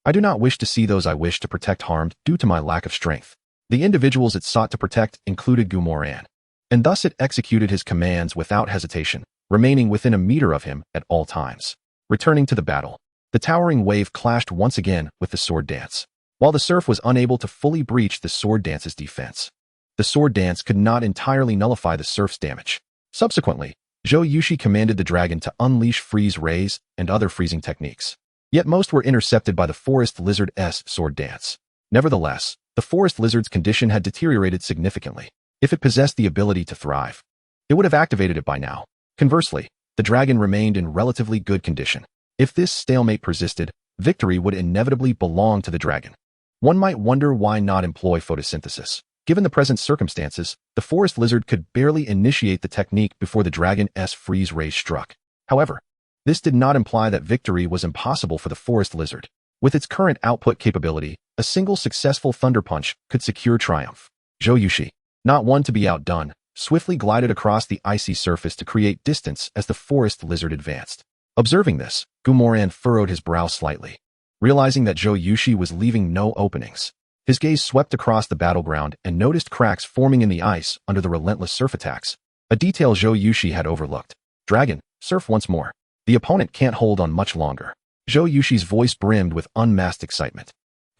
"I do not wish to see those I wish to protect harmed due to my lack of strength." The individuals it sought to protect included Gumoran, and thus it executed his commands without hesitation, remaining within a meter of him at all times. Returning to the battle, the towering wave clashed once again with the sword dance. While the surf was unable to fully breach the sword dance's defense, the sword dance could not entirely nullify the surf's damage. Subsequently, Zhou Yushi commanded the dragon to unleash freeze rays and other freezing techniques. Yet most were intercepted by the forest lizard's sword dance. Nevertheless, the forest lizard's condition had deteriorated significantly. If it possessed the ability to thrive, it would have activated it by now. Conversely, the dragon remained in relatively good condition. If this stalemate persisted, victory would inevitably belong to the dragon. One might wonder why not employ photosynthesis. Given the present circumstances, the forest lizard could barely initiate the technique before the dragon's freeze ray struck. However, this did not imply that victory was impossible for the forest lizard. With its current output capability, a single successful thunder punch could secure triumph. Zhou Yushi, not one to be outdone, swiftly glided across the icy surface to create distance as the forest lizard advanced. Observing this, Gumoran furrowed his brow slightly. Realizing that Zhou Yushi was leaving no openings, his gaze swept across the battleground and noticed cracks forming in the ice under the relentless surf attacks, a detail Zhou Yushi had overlooked. "Dragon, surf once more. The opponent can't hold on much longer." Zhou Yushi's voice brimmed with unmasked excitement.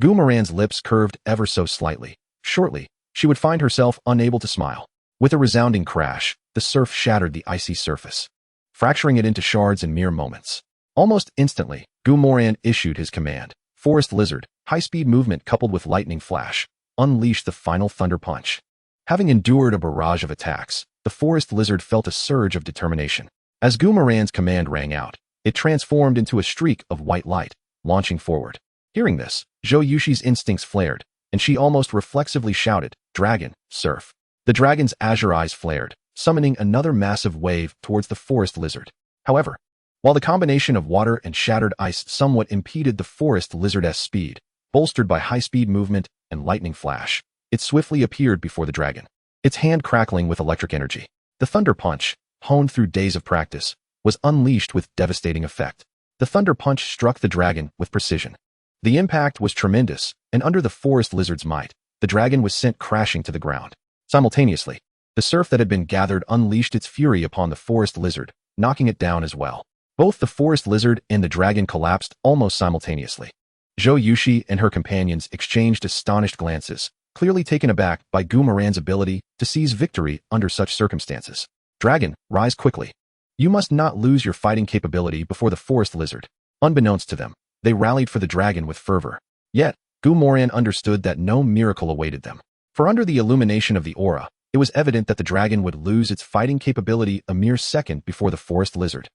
Gumoran's lips curved ever so slightly. Shortly, she would find herself unable to smile. With a resounding crash, the surf shattered the icy surface, fracturing it into shards in mere moments. Almost instantly, Gumoran issued his command. Forest lizard, high-speed movement coupled with lightning flash, unleashed the final thunder punch. Having endured a barrage of attacks, the forest lizard felt a surge of determination. As Gumoran's command rang out, it transformed into a streak of white light, launching forward. Hearing this, Zhou Yushi's instincts flared, and she almost reflexively shouted, "Dragon, surf." The dragon's azure eyes flared, summoning another massive wave towards the forest lizard. However, while the combination of water and shattered ice somewhat impeded the forest lizard's speed, bolstered by high-speed movement and lightning flash, it swiftly appeared before the dragon, its hand crackling with electric energy. The thunder punch, honed through days of practice, was unleashed with devastating effect. The thunder punch struck the dragon with precision. The impact was tremendous, and under the forest lizard's might, the dragon was sent crashing to the ground. Simultaneously, the surf that had been gathered unleashed its fury upon the forest lizard, knocking it down as well. Both the forest lizard and the dragon collapsed almost simultaneously. Zhou Yushi and her companions exchanged astonished glances, clearly taken aback by Gumoran's ability to seize victory under such circumstances. "Dragon, rise quickly. You must not lose your fighting capability before the forest lizard." Unbeknownst to them, they rallied for the dragon with fervor. Yet, Gumoran understood that no miracle awaited them. For under the illumination of the aura, it was evident that the dragon would lose its fighting capability a mere second before the forest lizard.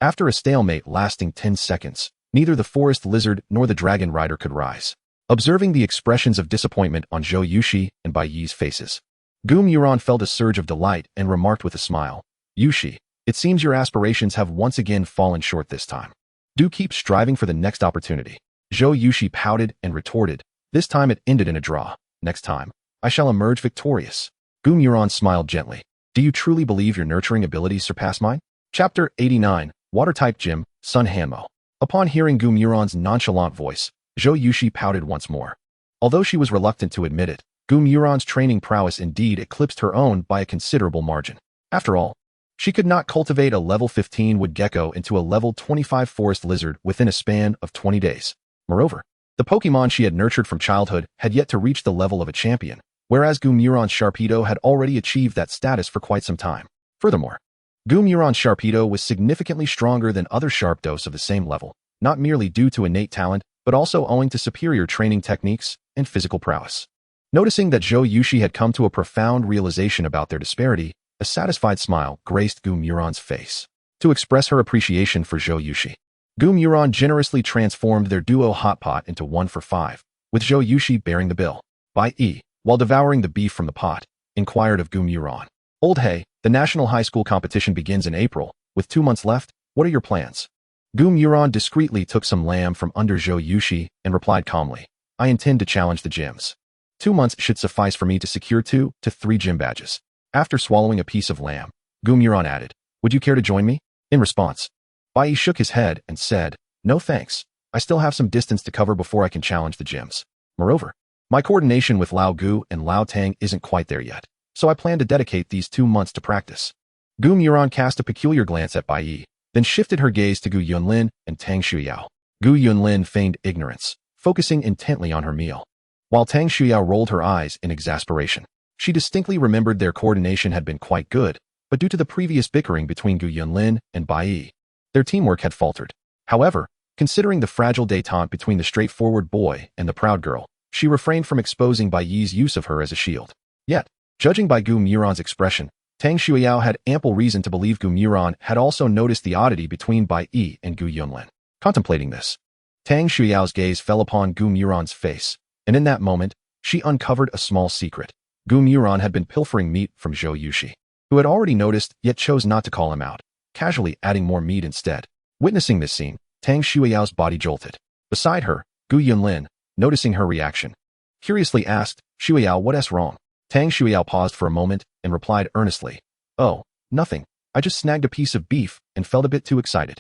After a stalemate lasting 10 seconds, neither the forest lizard nor the dragon rider could rise. Observing the expressions of disappointment on Zhou Yushi and Bai Yi's faces, Gumoran felt a surge of delight and remarked with a smile, "Yushi, it seems your aspirations have once again fallen short this time. Do keep striving for the next opportunity." Zhou Yushi pouted and retorted, "This time it ended in a draw. Next time, I shall emerge victorious." Gumoran smiled gently. "Do you truly believe your nurturing abilities surpass mine?" Chapter 89, Water-type Gym, Sun Hanmo. Upon hearing Gumoran's nonchalant voice, Zhou Yushi pouted once more. Although she was reluctant to admit it, Gumoran's training prowess indeed eclipsed her own by a considerable margin. After all, she could not cultivate a level 15 wood gecko into a level 25 forest lizard within a span of 20 days. Moreover, the Pokémon she had nurtured from childhood had yet to reach the level of a champion, whereas Gumoran's Sharpedo had already achieved that status for quite some time. Furthermore, Gumoran's Sharpedo was significantly stronger than other Sharpedos of the same level, not merely due to innate talent, but also owing to superior training techniques and physical prowess. Noticing that Zhou Yushi had come to a profound realization about their disparity, A satisfied smile graced Gu Muron's face. To express her appreciation for Zhou Yushi, Gu Muron generously transformed their duo hot pot into 1 for 5, with Zhou Yushi bearing the bill. Bai Yi, while devouring the beef from the pot, inquired of Gu Muron. Old Hey, the national high school competition begins in April. With 2 months left, what are your plans? Gu Muron discreetly took some lamb from under Zhou Yushi and replied calmly, I intend to challenge the gyms. 2 months should suffice for me to secure 2 to 3 gym badges. After swallowing a piece of lamb, Gu Muron added, would you care to join me? In response, Bai Yi shook his head and said, no thanks. I still have some distance to cover before I can challenge the gyms. Moreover, my coordination with Lao Gu and Lao Tang isn't quite there yet, so I plan to dedicate these 2 months to practice. Gu Muron cast a peculiar glance at Bai Yi, then shifted her gaze to Gu Yunlin and Tang Shuyao. Gu Yunlin feigned ignorance, focusing intently on her meal, while Tang Shuyao rolled her eyes in exasperation. She distinctly remembered their coordination had been quite good, but due to the previous bickering between Gu Yunlin and Bai Yi, their teamwork had faltered. However, considering the fragile détente between the straightforward boy and the proud girl, she refrained from exposing Bai Yi's use of her as a shield. Yet, judging by Gu Muron's expression, Tang Shuyao had ample reason to believe Gu Muron had also noticed the oddity between Bai Yi and Gu Yunlin. Contemplating this, Tang Shuyao's gaze fell upon Gu Muron's face, and in that moment, she uncovered a small secret. Gu Muron had been pilfering meat from Zhou Yushi, who had already noticed yet chose not to call him out, casually adding more meat instead. Witnessing this scene, Tang Shuyao's body jolted. Beside her, Gu Yunlin, noticing her reaction, curiously asked, Shuyao, what's wrong? Tang Shuyao paused for a moment and replied earnestly, oh, nothing. I just snagged a piece of beef and felt a bit too excited.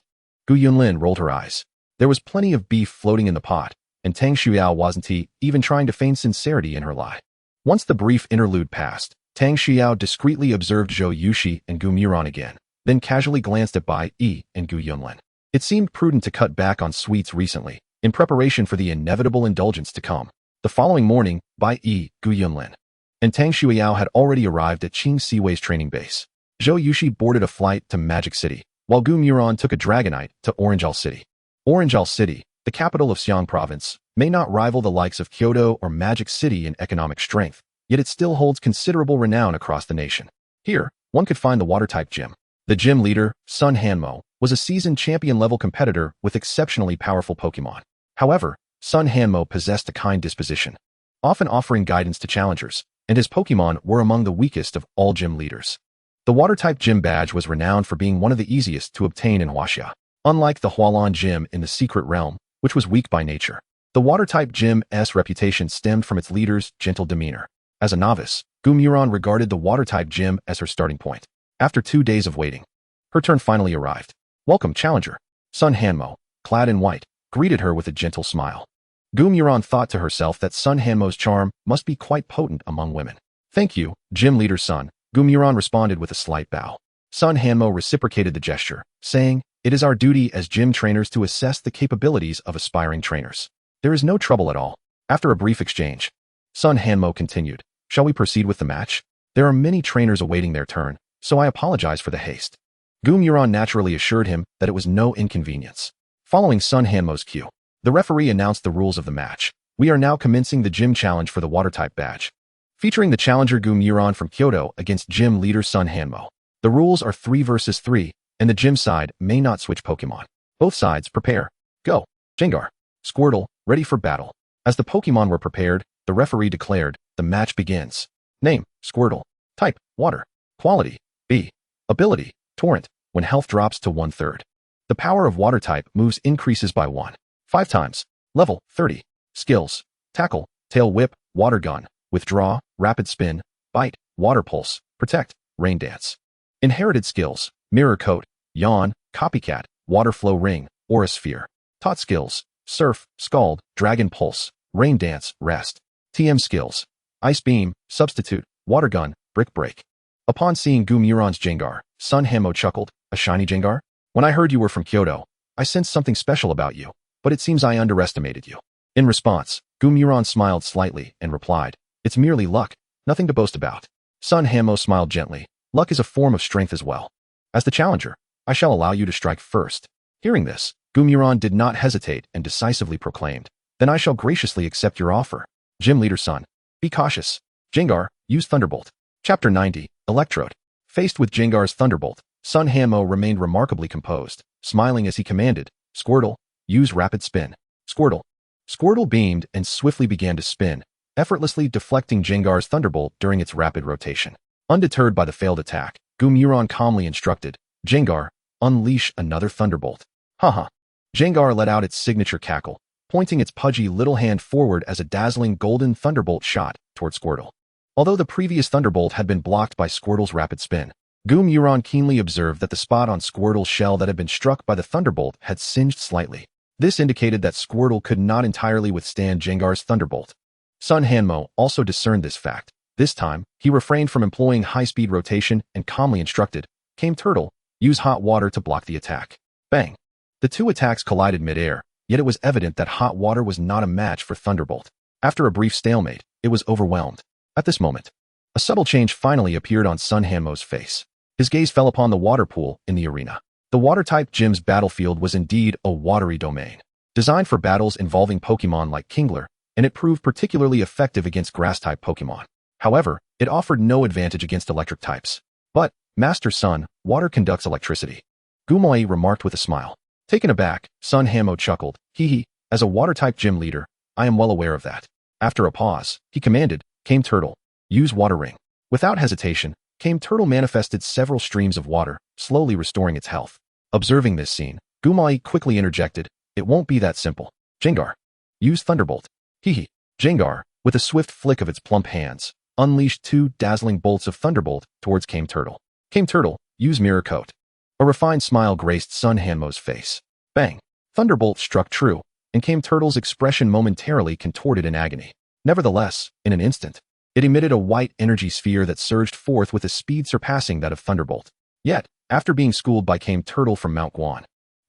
Gu Yunlin rolled her eyes. There was plenty of beef floating in the pot, and Tang Shuyao wasn't even trying to feign sincerity in her lie. Once the brief interlude passed, Tang Shuyao discreetly observed Zhou Yushi and Gu Muron again, then casually glanced at Bai Yi and Gu Yunlin. It seemed prudent to cut back on sweets recently, in preparation for the inevitable indulgence to come. The following morning, Bai Yi, Gu Yunlin, and Tang Shuyao had already arrived at Qing Siwei's training base. Zhou Yushi boarded a flight to Magic City, while Gu Muron took a Dragonite to Orangel City. Orangel City, the capital of Xiang Province, may not rival the likes of Kyoto or Magic City in economic strength, yet it still holds considerable renown across the nation. Here, one could find the Water-type gym. The gym leader, Sun Hanmo, was a seasoned champion-level competitor with exceptionally powerful Pokémon. However, Sun Hanmo possessed a kind disposition, often offering guidance to challengers, and his Pokémon were among the weakest of all gym leaders. The Water-type gym badge was renowned for being one of the easiest to obtain in Huaxia. Unlike the Hualan gym in the Secret Realm, which was weak by nature, the Water-type gym's reputation stemmed from its leader's gentle demeanor. As a novice, Gu Muron regarded the Water-type gym as her starting point. After 2 days of waiting, her turn finally arrived. Welcome, challenger. Sun Hanmo, clad in white, greeted her with a gentle smile. Gu Muron thought to herself that Sun Hanmo's charm must be quite potent among women. Thank you, gym leader's son. Gu Muron responded with a slight bow. Sun Hanmo reciprocated the gesture, saying, it is our duty as gym trainers to assess the capabilities of aspiring trainers. There is no trouble at all. After a brief exchange, Sun Hanmo continued, shall we proceed with the match? There are many trainers awaiting their turn, so I apologize for the haste. Gu Muron naturally assured him that it was no inconvenience. Following Sun Hanmo's cue, the referee announced the rules of the match. We are now commencing the gym challenge for the Water-type badge, featuring the challenger Gu Muron from Kyoto against gym leader Sun Hanmo. The rules are 3 versus 3, and the gym side may not switch Pokémon. Both sides prepare. Go. Gengar. Squirtle, ready for battle. As the Pokémon were prepared, the referee declared, the match begins. Name, Squirtle. Type, Water. Quality, B. Ability, Torrent. When health drops to 1/3, the power of Water-type moves increases by 5 times. Level, 30. Skills, Tackle, Tail Whip, Water Gun, Withdraw, Rapid Spin, Bite, Water Pulse, Protect, Rain Dance. Inherited skills, Mirror Coat, Yawn, Copycat, Water Flow Ring, Aura Sphere. Taught skills, Surf, Scald, Dragon Pulse, Rain Dance, Rest. TM skills, Ice Beam, Substitute, Water Gun, Brick Break. Upon seeing Gu Muron's Gengar, Sun Hanmo chuckled, a shiny Gengar? When I heard you were from Kyoto, I sensed something special about you, but it seems I underestimated you. In response, Gu Muron smiled slightly and replied, it's merely luck, nothing to boast about. Sun Hanmo smiled gently, luck is a form of strength as well. As the challenger, I shall allow you to strike first. Hearing this, Gu Muron did not hesitate and decisively proclaimed, then I shall graciously accept your offer. Gym leader son, be cautious. Gengar, use Thunderbolt. Chapter 90, Electrode. Faced with Jengar's Thunderbolt, Sun Hanmo remained remarkably composed, smiling as he commanded, Squirtle, use rapid spin. Squirtle. Squirtle beamed and swiftly began to spin, effortlessly deflecting Jengar's Thunderbolt during its rapid rotation. Undeterred by the failed attack, Gumuron calmly instructed, Jengar, unleash another Thunderbolt. Haha. Jengar let out its signature cackle, pointing its pudgy little hand forward as a dazzling golden Thunderbolt shot toward Squirtle. Although the previous Thunderbolt had been blocked by Squirtle's rapid spin, Gumuron keenly observed that the spot on Squirtle's shell that had been struck by the Thunderbolt had singed slightly. This indicated that Squirtle could not entirely withstand Jengar's Thunderbolt. Sun Hanmo also discerned this fact. This time, he refrained from employing high-speed rotation and calmly instructed, Came Turtle, use hot water to block the attack. Bang! The two attacks collided mid-air, yet it was evident that hot water was not a match for Thunderbolt. After a brief stalemate, it was overwhelmed. At this moment, a subtle change finally appeared on Sun Hanmo's face. His gaze fell upon the water pool in the arena. The water-type gym's battlefield was indeed a watery domain, designed for battles involving Pokémon like Kingler, and it proved particularly effective against grass-type Pokémon. However, it offered no advantage against electric types. But, Master Sun, water conducts electricity. Gumoi remarked with a smile. Taken aback, Sun Hanmo chuckled, hee, as a water-type gym leader, I am well aware of that. After a pause, he commanded, Came Turtle, use Water Ring. Without hesitation, Came Turtle manifested several streams of water, slowly restoring its health. Observing this scene, Gumai quickly interjected, It won't be that simple. Jengar, use Thunderbolt. Hee. Jengar, with a swift flick of its plump hands, unleashed two dazzling bolts of Thunderbolt towards Came Turtle. Came Turtle, use Mirror Coat. A refined smile graced Sun Hanmo's face. Bang! Thunderbolt struck true, and Came Turtle's expression momentarily contorted in agony. Nevertheless, in an instant, it emitted a white energy sphere that surged forth with a speed surpassing that of Thunderbolt. Yet, after being schooled by Came Turtle from Mount Guan,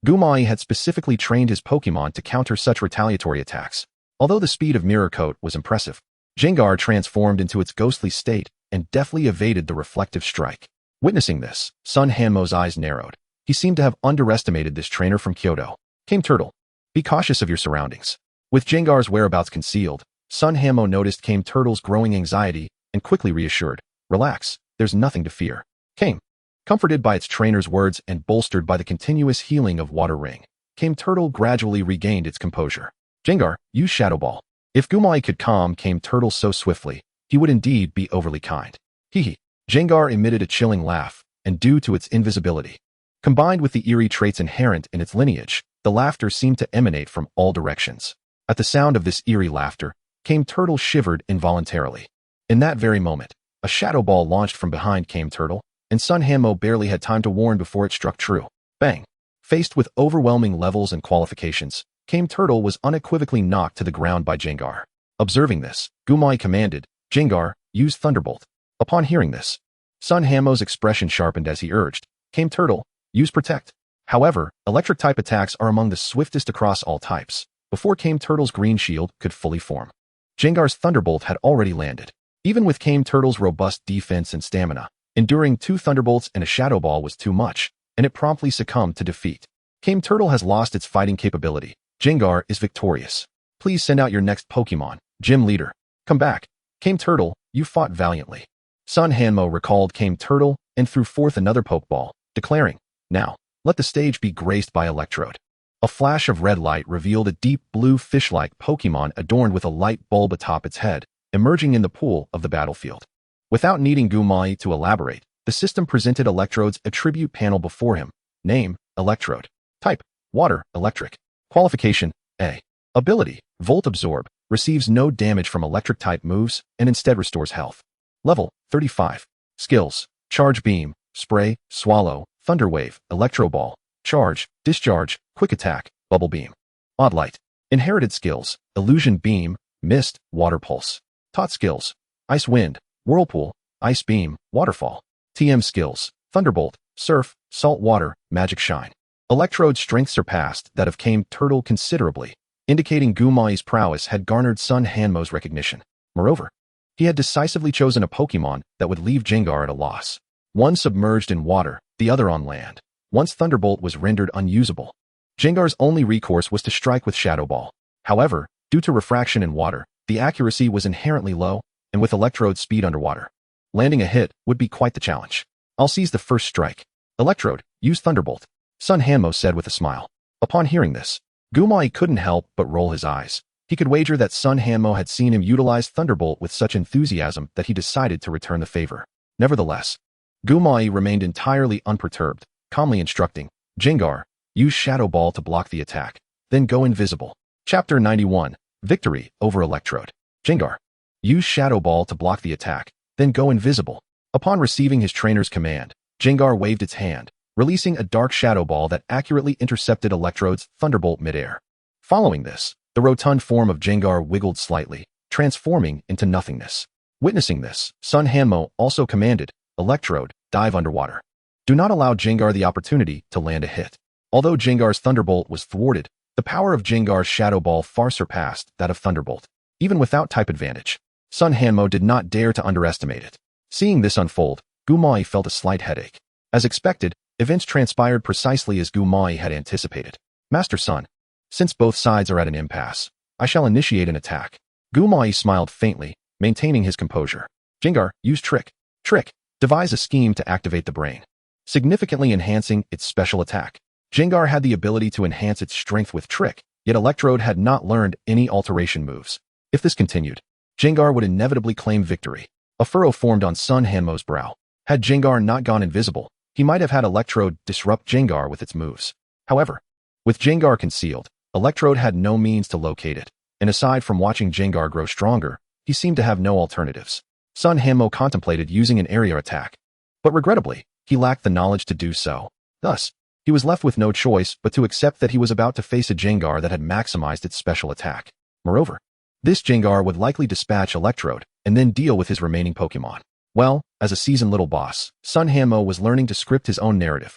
Gumai had specifically trained his Pokémon to counter such retaliatory attacks. Although the speed of Mirror Coat was impressive, Jengar transformed into its ghostly state and deftly evaded the reflective strike. Witnessing this, Sun Hanmo's eyes narrowed. He seemed to have underestimated this trainer from Kyoto. Came Turtle, be cautious of your surroundings. With Jengar's whereabouts concealed, Sun Hanmo noticed Came Turtle's growing anxiety and quickly reassured, Relax, there's nothing to fear. Came. Comforted by its trainer's words and bolstered by the continuous healing of Water Ring, Came Turtle gradually regained its composure. Jengar, use Shadow Ball. If Gumai could calm Came Turtle so swiftly, he would indeed be overly kind. Hee. Jengar emitted a chilling laugh, and due to its invisibility, combined with the eerie traits inherent in its lineage, the laughter seemed to emanate from all directions. At the sound of this eerie laughter, Came Turtle shivered involuntarily. In that very moment, a shadow ball launched from behind Came Turtle, and Sun Hanmo barely had time to warn before it struck true. Bang! Faced with overwhelming levels and qualifications, Came Turtle was unequivocally knocked to the ground by Jengar. Observing this, Gumai commanded, Jengar, use Thunderbolt. Upon hearing this, Sun Hanmo's expression sharpened as he urged, Came Turtle, use Protect. However, electric-type attacks are among the swiftest across all types. Before Came Turtle's green shield could fully form, Jengar's Thunderbolt had already landed. Even with Came Turtle's robust defense and stamina, enduring two Thunderbolts and a Shadow Ball was too much, and it promptly succumbed to defeat. Came Turtle has lost its fighting capability. Jengar is victorious. Please send out your next Pokémon, Gym Leader. Come back. Came Turtle, you fought valiantly. Sun Hanmo recalled Came Turtle and threw forth another Pokeball, declaring, Now, let the stage be graced by Electrode. A flash of red light revealed a deep blue fish-like Pokémon adorned with a light bulb atop its head, emerging in the pool of the battlefield. Without needing Gumai to elaborate, the system presented Electrode's attribute panel before him. Name, Electrode. Type, Water, Electric. Qualification, A. Ability, Volt Absorb, receives no damage from electric-type moves and instead restores health. Level, 35. Skills, Charge Beam, Spray, Swallow, Thunder Wave, Electro Ball, Charge, Discharge, Quick Attack, Bubble Beam. Odd Light. Inherited skills, Illusion Beam, Mist, Water Pulse. Taught skills, Ice Wind, Whirlpool, Ice Beam, Waterfall. TM skills, Thunderbolt, Surf, Salt Water, Magic Shine. Electrode's strength surpassed that of Came Turtle considerably, indicating Gumai's prowess had garnered Sun Hanmo's recognition. Moreover, he had decisively chosen a Pokémon that would leave Jengar at a loss. One submerged in water, the other on land. Once Thunderbolt was rendered unusable, Jengar's only recourse was to strike with Shadow Ball. However, due to refraction in water, the accuracy was inherently low, and with Electrode's speed underwater, landing a hit would be quite the challenge. I'll seize the first strike. Electrode, use Thunderbolt, Sun Hanmo said with a smile. Upon hearing this, Gumai couldn't help but roll his eyes. He could wager that Sun Hanmo had seen him utilize Thunderbolt with such enthusiasm that he decided to return the favor. Nevertheless, Gumai remained entirely unperturbed, calmly instructing, Jengar, use Shadow Ball to block the attack, then go invisible. Chapter 91, Victory over Electrode. Jengar, use Shadow Ball to block the attack, then go invisible. Upon receiving his trainer's command, Jengar waved its hand, releasing a dark shadow ball that accurately intercepted Electrode's Thunderbolt midair. Following this, the rotund form of Jengar wiggled slightly, transforming into nothingness. Witnessing this, Sun Hanmo also commanded, Electrode, dive underwater. Do not allow Jengar the opportunity to land a hit. Although Jengar's Thunderbolt was thwarted, the power of Jengar's Shadow Ball far surpassed that of Thunderbolt. Even without type advantage, Sun Hanmo did not dare to underestimate it. Seeing this unfold, Gumai felt a slight headache. As expected, events transpired precisely as Gumai had anticipated. Master Sun, since both sides are at an impasse, I shall initiate an attack. Gumai smiled faintly, maintaining his composure. Jengar, use Trick. Trick, devise a scheme to activate the brain, significantly enhancing its special attack. Jengar had the ability to enhance its strength with Trick, yet Electrode had not learned any alteration moves. If this continued, Jengar would inevitably claim victory. A furrow formed on Sun Hanmo's brow. Had Jengar not gone invisible, he might have had Electrode disrupt Jengar with its moves. However, with Jengar concealed, Electrode had no means to locate it, and aside from watching Jengar grow stronger, he seemed to have no alternatives. Sun Hanmo contemplated using an area attack, but regrettably, he lacked the knowledge to do so. Thus, he was left with no choice but to accept that he was about to face a Jengar that had maximized its special attack. Moreover, this Jengar would likely dispatch Electrode and then deal with his remaining Pokémon. Well, as a seasoned little boss, Sun Hanmo was learning to script his own narrative.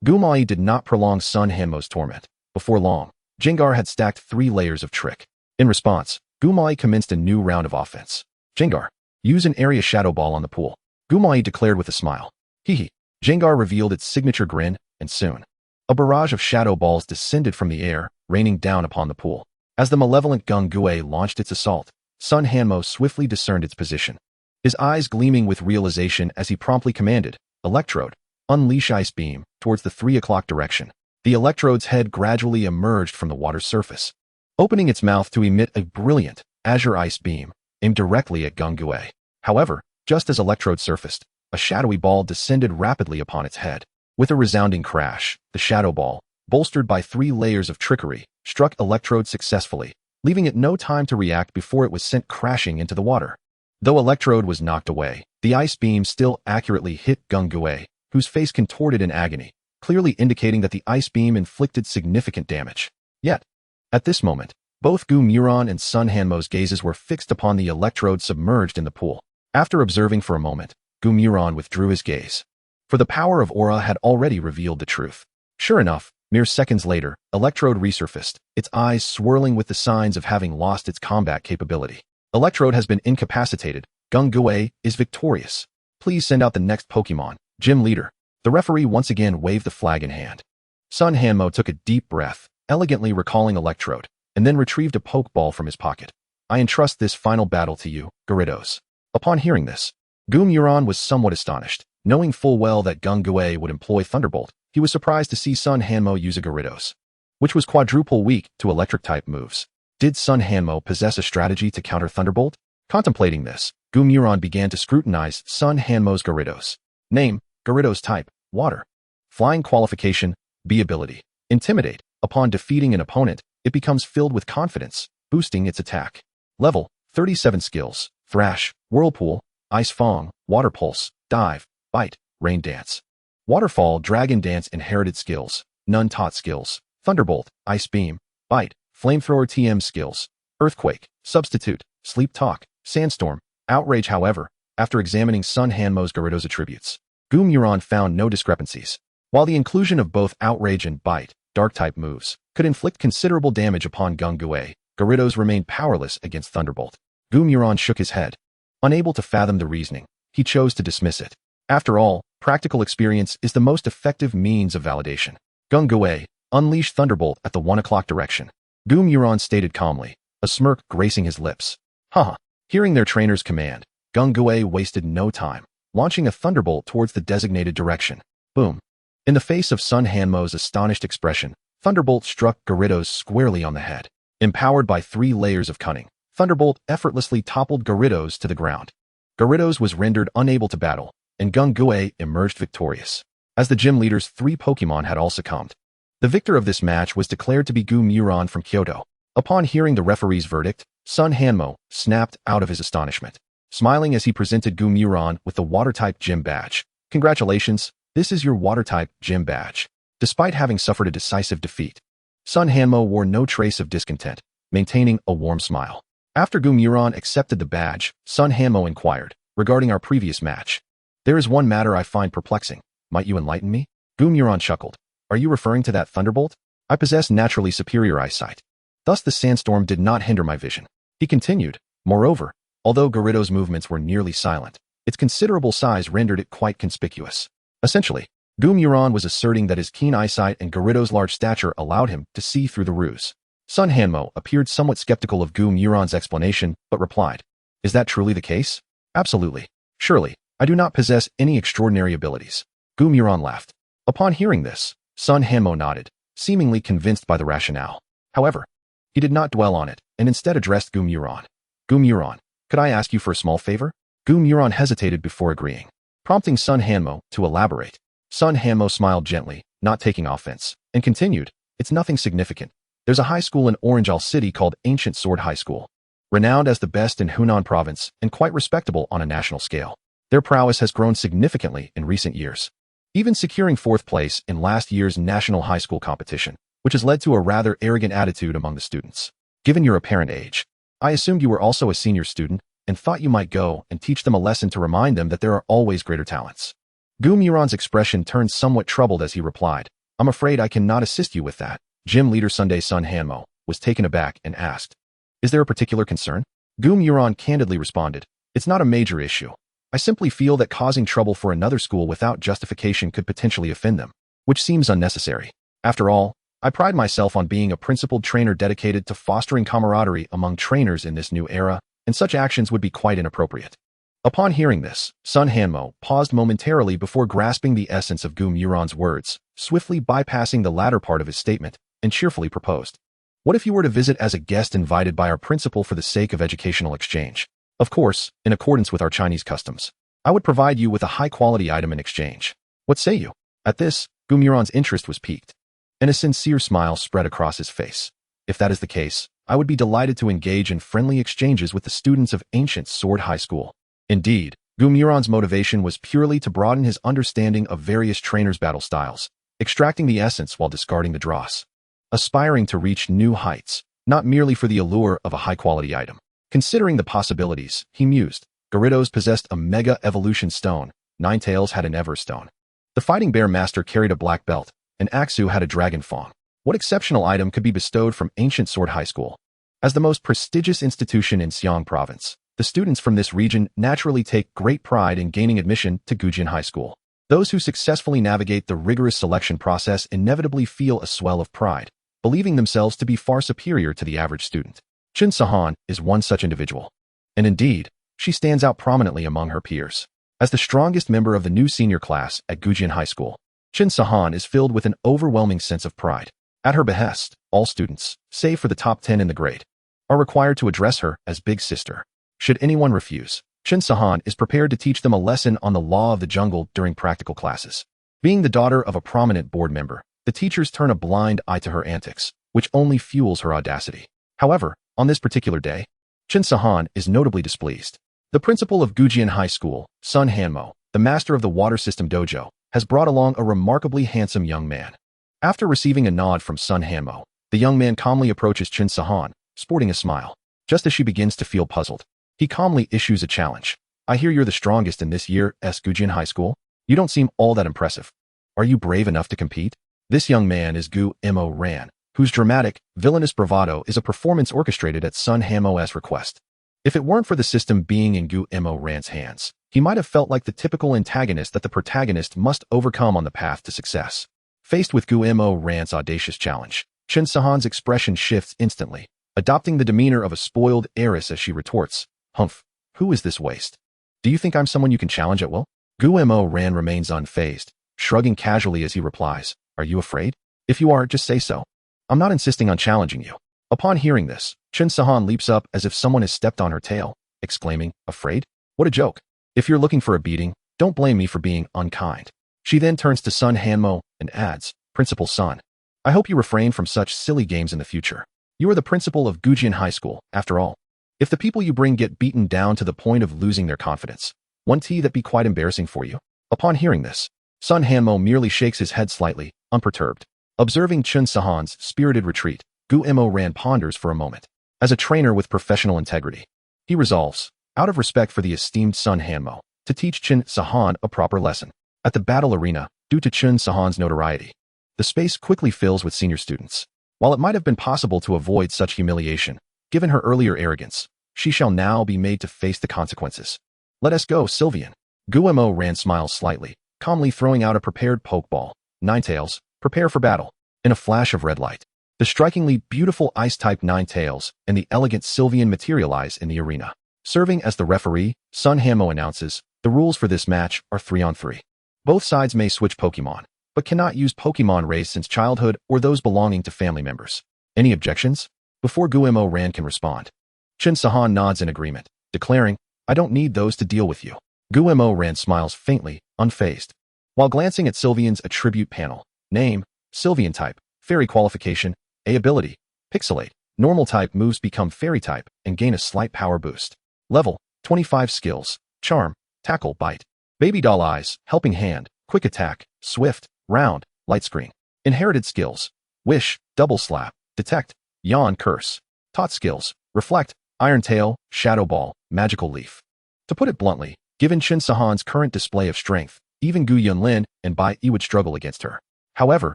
Gumai did not prolong Sun Hanmo's torment. Before long, Jengar had stacked 3 layers of Trick. In response, Gumai commenced a new round of offense. Jengar, use an area shadow ball on the pool, Gumai declared with a smile. Hehe. Jengar revealed its signature grin, and soon, a barrage of shadow balls descended from the air, raining down upon the pool. As the malevolent Gung-Gue launched its assault, Sun Hanmo swiftly discerned its position, his eyes gleaming with realization as he promptly commanded, Electrode, unleash Ice Beam, towards the 3 o'clock direction. The Electrode's head gradually emerged from the water's surface, opening its mouth to emit a brilliant, azure ice beam, aimed directly at Gung-Gue. However, just as Electrode surfaced, a shadowy ball descended rapidly upon its head. With a resounding crash, the shadow ball, bolstered by 3 layers of trickery, struck Electrode successfully, leaving it no time to react before it was sent crashing into the water. Though Electrode was knocked away, the ice beam still accurately hit Gung-Gue, whose face contorted in agony, clearly indicating that the ice beam inflicted significant damage. Yet, at this moment, both Gu-Muron and Sun Hanmo's gazes were fixed upon the Electrode submerged in the pool. After observing for a moment, Gu-Muron withdrew his gaze, for the power of Aura had already revealed the truth. Sure enough, mere seconds later, Electrode resurfaced, its eyes swirling with the signs of having lost its combat capability. Electrode has been incapacitated. Gung-Gue is victorious. Please send out the next Pokémon, Gym Leader. The referee once again waved the flag in hand. Sun Hanmo took a deep breath, elegantly recalling Electrode, and then retrieved a Pokeball from his pocket. I entrust this final battle to you, Gyarados. Upon hearing this, Gu-Muron was somewhat astonished. Knowing full well that Gung-Gue would employ Thunderbolt, he was surprised to see Sun Hanmo use a Gyarados, which was quadruple weak to electric-type moves. Did Sun Hanmo possess a strategy to counter Thunderbolt? Contemplating this, Gu-Muron began to scrutinize Sun Hanmo's Gyarados. Name, Gyarados type, Water. Flying qualification, B ability. Intimidate. Upon defeating an opponent, it becomes filled with confidence, boosting its attack. Level, 37 skills, Thrash, Whirlpool, Ice Fang, Water Pulse, Dive, Bite, Rain Dance. Waterfall, Dragon Dance inherited skills, none taught skills, Thunderbolt, Ice Beam, Bite, Flamethrower TM skills, Earthquake, Substitute, Sleep Talk, Sandstorm, Outrage. However, after examining Sun Hanmo's Gyarados attributes, Gu-Muron found no discrepancies. While the inclusion of both Outrage and Bite, Dark-type moves, could inflict considerable damage upon Gung-Gue, Gyarados remained powerless against Thunderbolt. Gu-Muron shook his head. Unable to fathom the reasoning, he chose to dismiss it. After all, practical experience is the most effective means of validation. Gung-Gue, unleash Thunderbolt at the 1 o'clock direction. Gu-Muron stated calmly, a smirk gracing his lips. Haha. Hearing their trainer's command, Gung-Gue wasted no time. launching a thunderbolt towards the designated direction. Boom. In the face of Sun Hanmo's astonished expression, Thunderbolt struck Gyarados squarely on the head. Empowered by 3 layers of cunning, Thunderbolt effortlessly toppled Gyarados to the ground. Gyarados was rendered unable to battle, and Gung-Gue emerged victorious. As the gym leader's 3 Pokémon had all succumbed, the victor of this match was declared to be Gu-Muron from Kyoto. Upon hearing the referee's verdict, Sun Hanmo snapped out of his astonishment, smiling as he presented Gu-Muron with the Water-type gym badge. Congratulations, this is your Water-type gym badge. Despite having suffered a decisive defeat, Sun Hanmo wore no trace of discontent, maintaining a warm smile. After Gu-Muron accepted the badge, Sun Hanmo inquired, regarding our previous match. There is one matter I find perplexing. Might you enlighten me? Gu-Muron chuckled. Are you referring to that thunderbolt? I possess naturally superior eyesight. Thus the sandstorm did not hinder my vision. He continued. Moreover, although Gyarados' movements were nearly silent, its considerable size rendered it quite conspicuous. Essentially, Gu-Muron was asserting that his keen eyesight and Gyarados' large stature allowed him to see through the ruse. Sun Hanmo appeared somewhat skeptical of Gu-Muron's explanation, but replied, Is that truly the case? Absolutely. Surely, I do not possess any extraordinary abilities. Gu-Muron laughed. Upon hearing this, Sun Hanmo nodded, seemingly convinced by the rationale. However, he did not dwell on it, and instead addressed Gu-Muron. Gu-Muron, could I ask you for a small favor? Gu-Muron hesitated before agreeing, prompting Sun Hanmo to elaborate. Sun Hanmo smiled gently, not taking offense, and continued, It's nothing significant. There's a high school in Orangeville City called Ancient Sword High School, renowned as the best in Hunan Province and quite respectable on a national scale. Their prowess has grown significantly in recent years, even securing 4th place in last year's national high school competition, which has led to a rather arrogant attitude among the students. Given your apparent age, I assumed you were also a senior student and thought you might go and teach them a lesson to remind them that there are always greater talents. Gu-Muron's expression turned somewhat troubled as he replied, I'm afraid I cannot assist you with that. Gym leader Sun Hanmo was taken aback and asked, Is there a particular concern? Gu-Muron candidly responded, It's not a major issue. I simply feel that causing trouble for another school without justification could potentially offend them, which seems unnecessary. After all, I pride myself on being a principled trainer dedicated to fostering camaraderie among trainers in this new era, and such actions would be quite inappropriate. Upon hearing this, Sun Hanmo paused momentarily before grasping the essence of Gu-Muron's words, swiftly bypassing the latter part of his statement, and cheerfully proposed. What if you were to visit as a guest invited by our principal for the sake of educational exchange? Of course, in accordance with our Chinese customs, I would provide you with a high-quality item in exchange. What say you? At this, Gu-Muron's interest was piqued, and a sincere smile spread across his face. If that is the case, I would be delighted to engage in friendly exchanges with the students of Ancient Sword High School. Indeed, Gu-Muron's motivation was purely to broaden his understanding of various trainers' battle styles, extracting the essence while discarding the dross. Aspiring to reach new heights, not merely for the allure of a high-quality item. Considering the possibilities, he mused, Gyarados possessed a Mega Evolution Stone, Ninetales had an Everstone. The Fighting Bear Master carried a black belt, and Axu had a Dragon Fawn. What exceptional item could be bestowed from Ancient Sword High School? As the most prestigious institution in Xiang Province, the students from this region naturally take great pride in gaining admission to Gujin High School. Those who successfully navigate the rigorous selection process inevitably feel a swell of pride, believing themselves to be far superior to the average student. Chen Sahan is one such individual. And indeed, she stands out prominently among her peers. As the strongest member of the new senior class at Gujin High School, Chen Sahan is filled with an overwhelming sense of pride. At her behest, all students, save for the top 10 in the grade, are required to address her as Big Sister. Should anyone refuse, Chen Sahan is prepared to teach them a lesson on the law of the jungle during practical classes. Being the daughter of a prominent board member, the teachers turn a blind eye to her antics, which only fuels her audacity. However, on this particular day, Chen Sahan is notably displeased. The principal of Gujin High School, Sun Hanmo, the master of the water system dojo, has brought along a remarkably handsome young man. After receiving a nod from Sun Hanmo, the young man calmly approaches Chen Sahan, sporting a smile. Just as she begins to feel puzzled, he calmly issues a challenge. I hear you're the strongest in this year's Gujin High School. You don't seem all that impressive. Are you brave enough to compete? This young man is Gu-Mo Ran, whose dramatic, villainous bravado is a performance orchestrated at Sun Hanmo's request. If it weren't for the system being in Gu-Mo Ran's hands, he might have felt like the typical antagonist that the protagonist must overcome on the path to success. Faced with Gu-Mo Ran's audacious challenge, Chen Sahan's expression shifts instantly, adopting the demeanor of a spoiled heiress as she retorts, Humph, who is this waste? Do you think I'm someone you can challenge at will? Guillermo Ran remains unfazed, shrugging casually as he replies, "Are you afraid? If you are, just say so. I'm not insisting on challenging you." Upon hearing this, Chun Sahan leaps up as if someone has stepped on her tail, exclaiming, "Afraid? What a joke. If you're looking for a beating, don't blame me for being unkind." She then turns to Sun Hanmo and adds, "Principal Sun, I hope you refrain from such silly games in the future. You are the principal of Gujian High School, after all. If the people you bring get beaten down to the point of losing their confidence, won't that be quite embarrassing for you?" Upon hearing this, Sun Hanmo merely shakes his head slightly, unperturbed. Observing Chun Sahan's spirited retreat, Guillermo Ran ponders for a moment. As a trainer with professional integrity, he resolves, out of respect for the esteemed Sun Hanmo, to teach Chun Sahan a proper lesson. At the battle arena, due to Chun Sahan's notoriety, the space quickly fills with senior students. While it might have been possible to avoid such humiliation, given her earlier arrogance, she shall now be made to face the consequences. "Let us go, Sylvian." Guillermo Ran smiles slightly, calmly throwing out a prepared pokeball. Ninetales, prepare for battle. In a flash of red light, the strikingly beautiful Ice-type Ninetales and the elegant Sylvian materialize in the arena. Serving as the referee, Sun Hanmo announces, "The rules for this match are 3-on-3. Both sides may switch Pokemon, but cannot use Pokemon raised since childhood or those belonging to family members. Any objections?" Before Guillermo Ran can respond, Chun Sahan nods in agreement, declaring, "I don't need those to deal with you." Guillermo Ran smiles faintly, unfazed. While glancing at Sylvian's attribute panel, name, Sylvian type, fairy qualification, A ability, pixelate, normal type moves become fairy type and gain a slight power boost. Level, 25 skills, charm, tackle, bite. Baby doll eyes, helping hand, quick attack, swift, round, light screen. Inherited skills, wish, double slap, detect, yawn, curse. Taught skills, reflect, iron tail, shadow ball, magical leaf. To put it bluntly, given Chun Sahan's current display of strength, even Gu Yunlin and Bai Yi would struggle against her. However,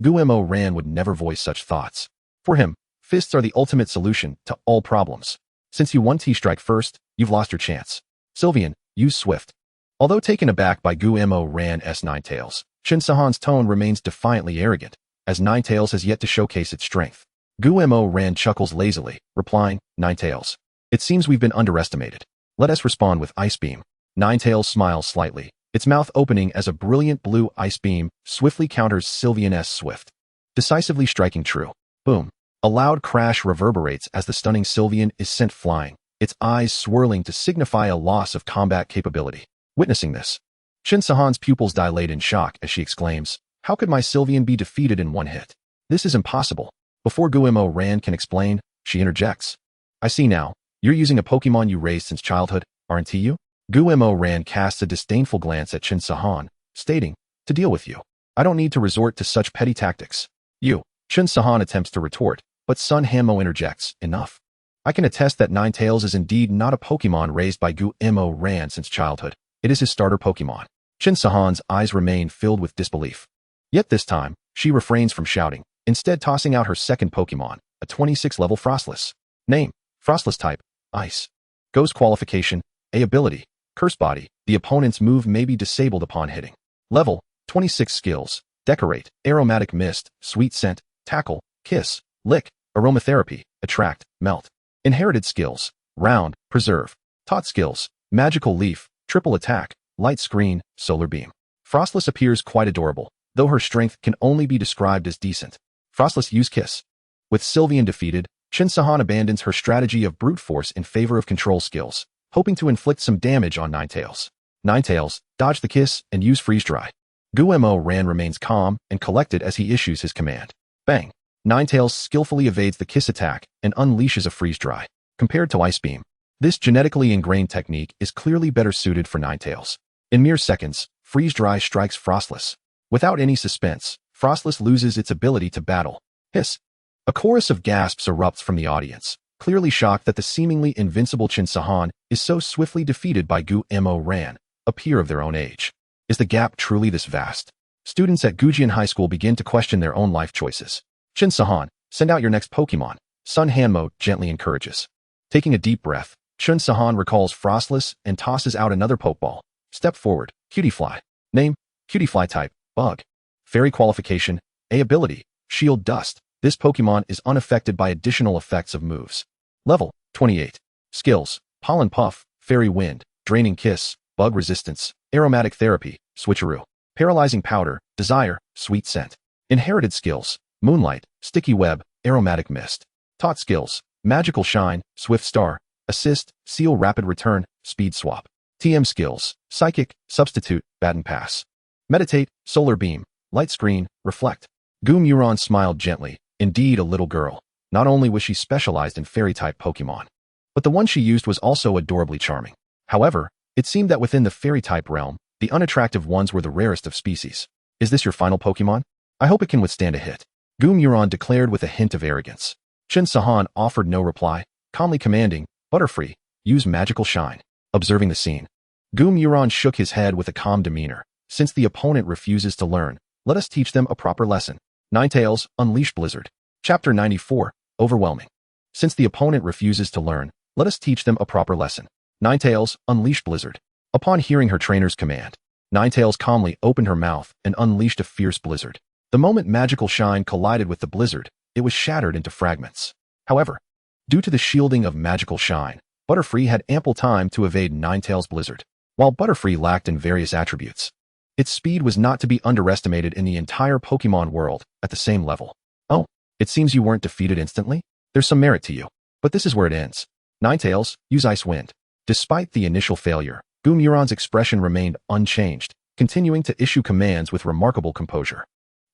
Guillermo Ran would never voice such thoughts. For him, fists are the ultimate solution to all problems. Since you won T-Strike first, you've lost your chance. Sylvian, use Swift. Although taken aback by Guillermo Ran's Ninetales, Chun Sahan's tone remains defiantly arrogant, as Ninetales has yet to showcase its strength. Guillermo Ran chuckles lazily, replying, "Ninetales, it seems we've been underestimated. Let us respond with Ice Beam." Ninetales smiles slightly, its mouth opening as a brilliant blue ice beam swiftly counters Sylvian's Swift, decisively striking true. Boom. A loud crash reverberates as the stunning Sylvian is sent flying, its eyes swirling to signify a loss of combat capability. Witnessing this, Chun Sahan's pupils dilate in shock as she exclaims, "How could my Sylvian be defeated in one hit? This is impossible." Before Guillermo Ran can explain, she interjects, "I see now, you're using a Pokemon you raised since childhood, aren't you?" Guillermo Ran casts a disdainful glance at Chun Sahan, stating, "To deal with you, I don't need to resort to such petty tactics." "You." Chun Sahan attempts to retort, but Sun Hanmo interjects, "Enough. I can attest that Ninetales is indeed not a Pokemon raised by Guillermo Ran since childhood. It is his starter Pokemon." Chun Sahan's eyes remain filled with disbelief. Yet this time, she refrains from shouting, instead tossing out her second Pokemon, a 26-level Frostless. Name, Frostless type, Ice. Ghost qualification, A ability, Curse Body. The opponent's move may be disabled upon hitting. Level, 26 skills, Decorate, Aromatic Mist, Sweet Scent, Tackle, Kiss, Lick, Aromatherapy, Attract, Melt. Inherited skills, Round, Preserve. Taught skills, Magical Leaf, Triple Attack, Light Screen, Solar Beam. Frostless appears quite adorable, though her strength can only be described as decent. Frostless use Kiss. With Sylvian defeated, Chun Sahan abandons her strategy of brute force in favor of control skills, hoping to inflict some damage on Ninetales. Ninetales, dodge the Kiss and use Freeze Dry. Guillermo Ran remains calm and collected as he issues his command. Bang! Ninetales skillfully evades the Kiss attack and unleashes a Freeze Dry. Compared to Ice Beam, this genetically ingrained technique is clearly better suited for Ninetales. In mere seconds, Freeze Dry strikes Frostless. Without any suspense, Frostless loses its ability to battle. Hiss! A chorus of gasps erupts from the audience, clearly shocked that the seemingly invincible Chun Sahan is so swiftly defeated by Guillermo Ran, a peer of their own age. Is the gap truly this vast? Students at Gujian High School begin to question their own life choices. Chun Sahan, send out your next Pokemon, Sun Hanmo gently encourages. Taking a deep breath, Chun Sahan recalls Frostless and tosses out another Pokeball. Step forward, Cutiefly. Name, Cutiefly type, Bug. Fairy qualification, A ability, Shield Dust. This Pokemon is unaffected by additional effects of moves. Level, 28. Skills, Pollen Puff, Fairy Wind, Draining Kiss, Bug Resistance, Aromatic therapy, switcheroo. Paralyzing powder, desire, sweet scent. Inherited skills, moonlight, sticky web, aromatic mist. Taught skills, magical shine, swift star, assist, seal rapid return, speed swap. TM skills, psychic, substitute, baton pass. Meditate, solar beam, light screen, reflect. Gumyuron smiled gently. Indeed a little girl. Not only was she specialized in fairy-type Pokemon, but the one she used was also adorably charming. However, it seemed that within the fairy-type realm, the unattractive ones were the rarest of species. Is this your final Pokemon? I hope it can withstand a hit. Gumyuron declared with a hint of arrogance. Chin Sahan offered no reply, calmly commanding, Butterfree, use magical shine. Observing the scene, Gumyuron shook his head with a calm demeanor. Since the opponent refuses to learn, let us teach them a proper lesson. Ninetales, Unleash Blizzard. Chapter 94, Overwhelming. Since the opponent refuses to learn, let us teach them a proper lesson. Ninetales, Unleash Blizzard. Upon hearing her trainer's command, Ninetales calmly opened her mouth and unleashed a fierce blizzard. The moment magical shine collided with the blizzard, it was shattered into fragments. However, due to the shielding of magical shine, Butterfree had ample time to evade Ninetales' blizzard. While Butterfree lacked in various attributes, its speed was not to be underestimated in the entire Pokemon world at the same level. Oh, it seems you weren't defeated instantly? There's some merit to you. But this is where it ends. Ninetales, use Ice Wind. Despite the initial failure, Gumyuron's expression remained unchanged, continuing to issue commands with remarkable composure.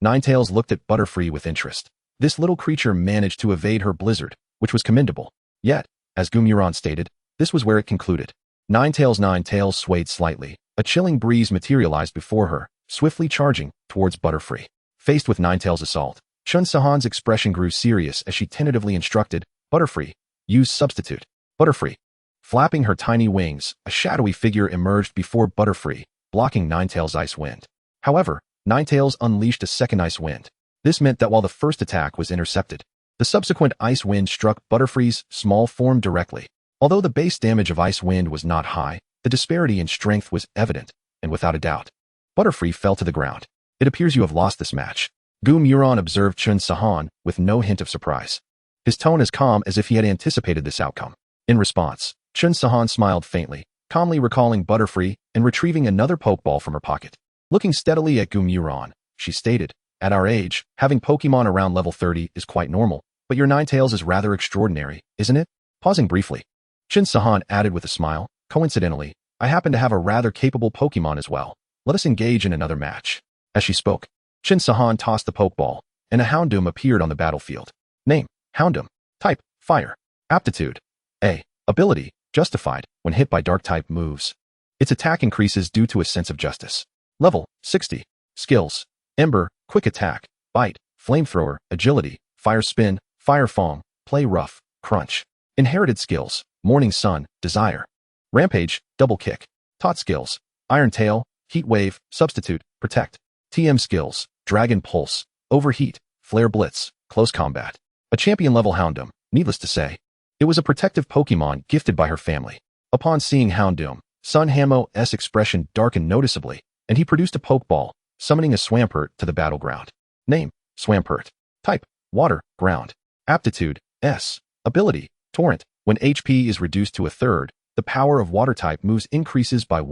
Ninetales looked at Butterfree with interest. This little creature managed to evade her blizzard, which was commendable. Yet, as Gumyuron stated, this was where it concluded. Ninetales' swayed slightly. A chilling breeze materialized before her, swiftly charging towards Butterfree. Faced with Ninetales' assault, Chun Sahan's expression grew serious as she tentatively instructed, Butterfree, use substitute. Butterfree. Flapping her tiny wings, a shadowy figure emerged before Butterfree, blocking Ninetales' Ice Wind. However, Ninetales unleashed a second Ice Wind. This meant that while the first attack was intercepted, the subsequent Ice Wind struck Butterfree's small form directly. Although the base damage of Ice Wind was not high, the disparity in strength was evident, and without a doubt, Butterfree fell to the ground. It appears you have lost this match. Gumyuron observed Chun Sahan with no hint of surprise. His tone as calm as if he had anticipated this outcome. In response, Chun Sahan smiled faintly, calmly recalling Butterfree and retrieving another Pokeball from her pocket. Looking steadily at Gumyuron, she stated, at our age, having Pokemon around level 30 is quite normal, but your Ninetales is rather extraordinary, isn't it? Pausing briefly, Chun Sahan added with a smile, coincidentally, I happen to have a rather capable Pokemon as well. Let us engage in another match. As she spoke, Chun Sahan tossed the Pokeball, and a Houndoom appeared on the battlefield. Name, Houndoom. Type, Fire. Aptitude, A. Ability, Justified, when hit by Dark-type moves. Its attack increases due to a sense of justice. Level, 60. Skills, Ember, Quick Attack, Bite, Flamethrower, Agility, Fire Spin, Fire Fong, Play Rough, Crunch. Inherited skills, Morning Sun, Desire. Rampage, Double Kick. Taught skills, Iron Tail, Heat Wave, Substitute, Protect. TM skills, Dragon Pulse, Overheat, Flare Blitz, Close Combat. A champion-level Houndoom, needless to say. It was a protective Pokemon gifted by her family. Upon seeing Houndoom, Sun Hamo's expression darkened noticeably, and he produced a Pokeball, summoning a Swampert to the battleground. Name, Swampert. Type, Water, Ground. Aptitude, S. Ability, Torrent. When HP is reduced to a third, the power of Water-type moves increases by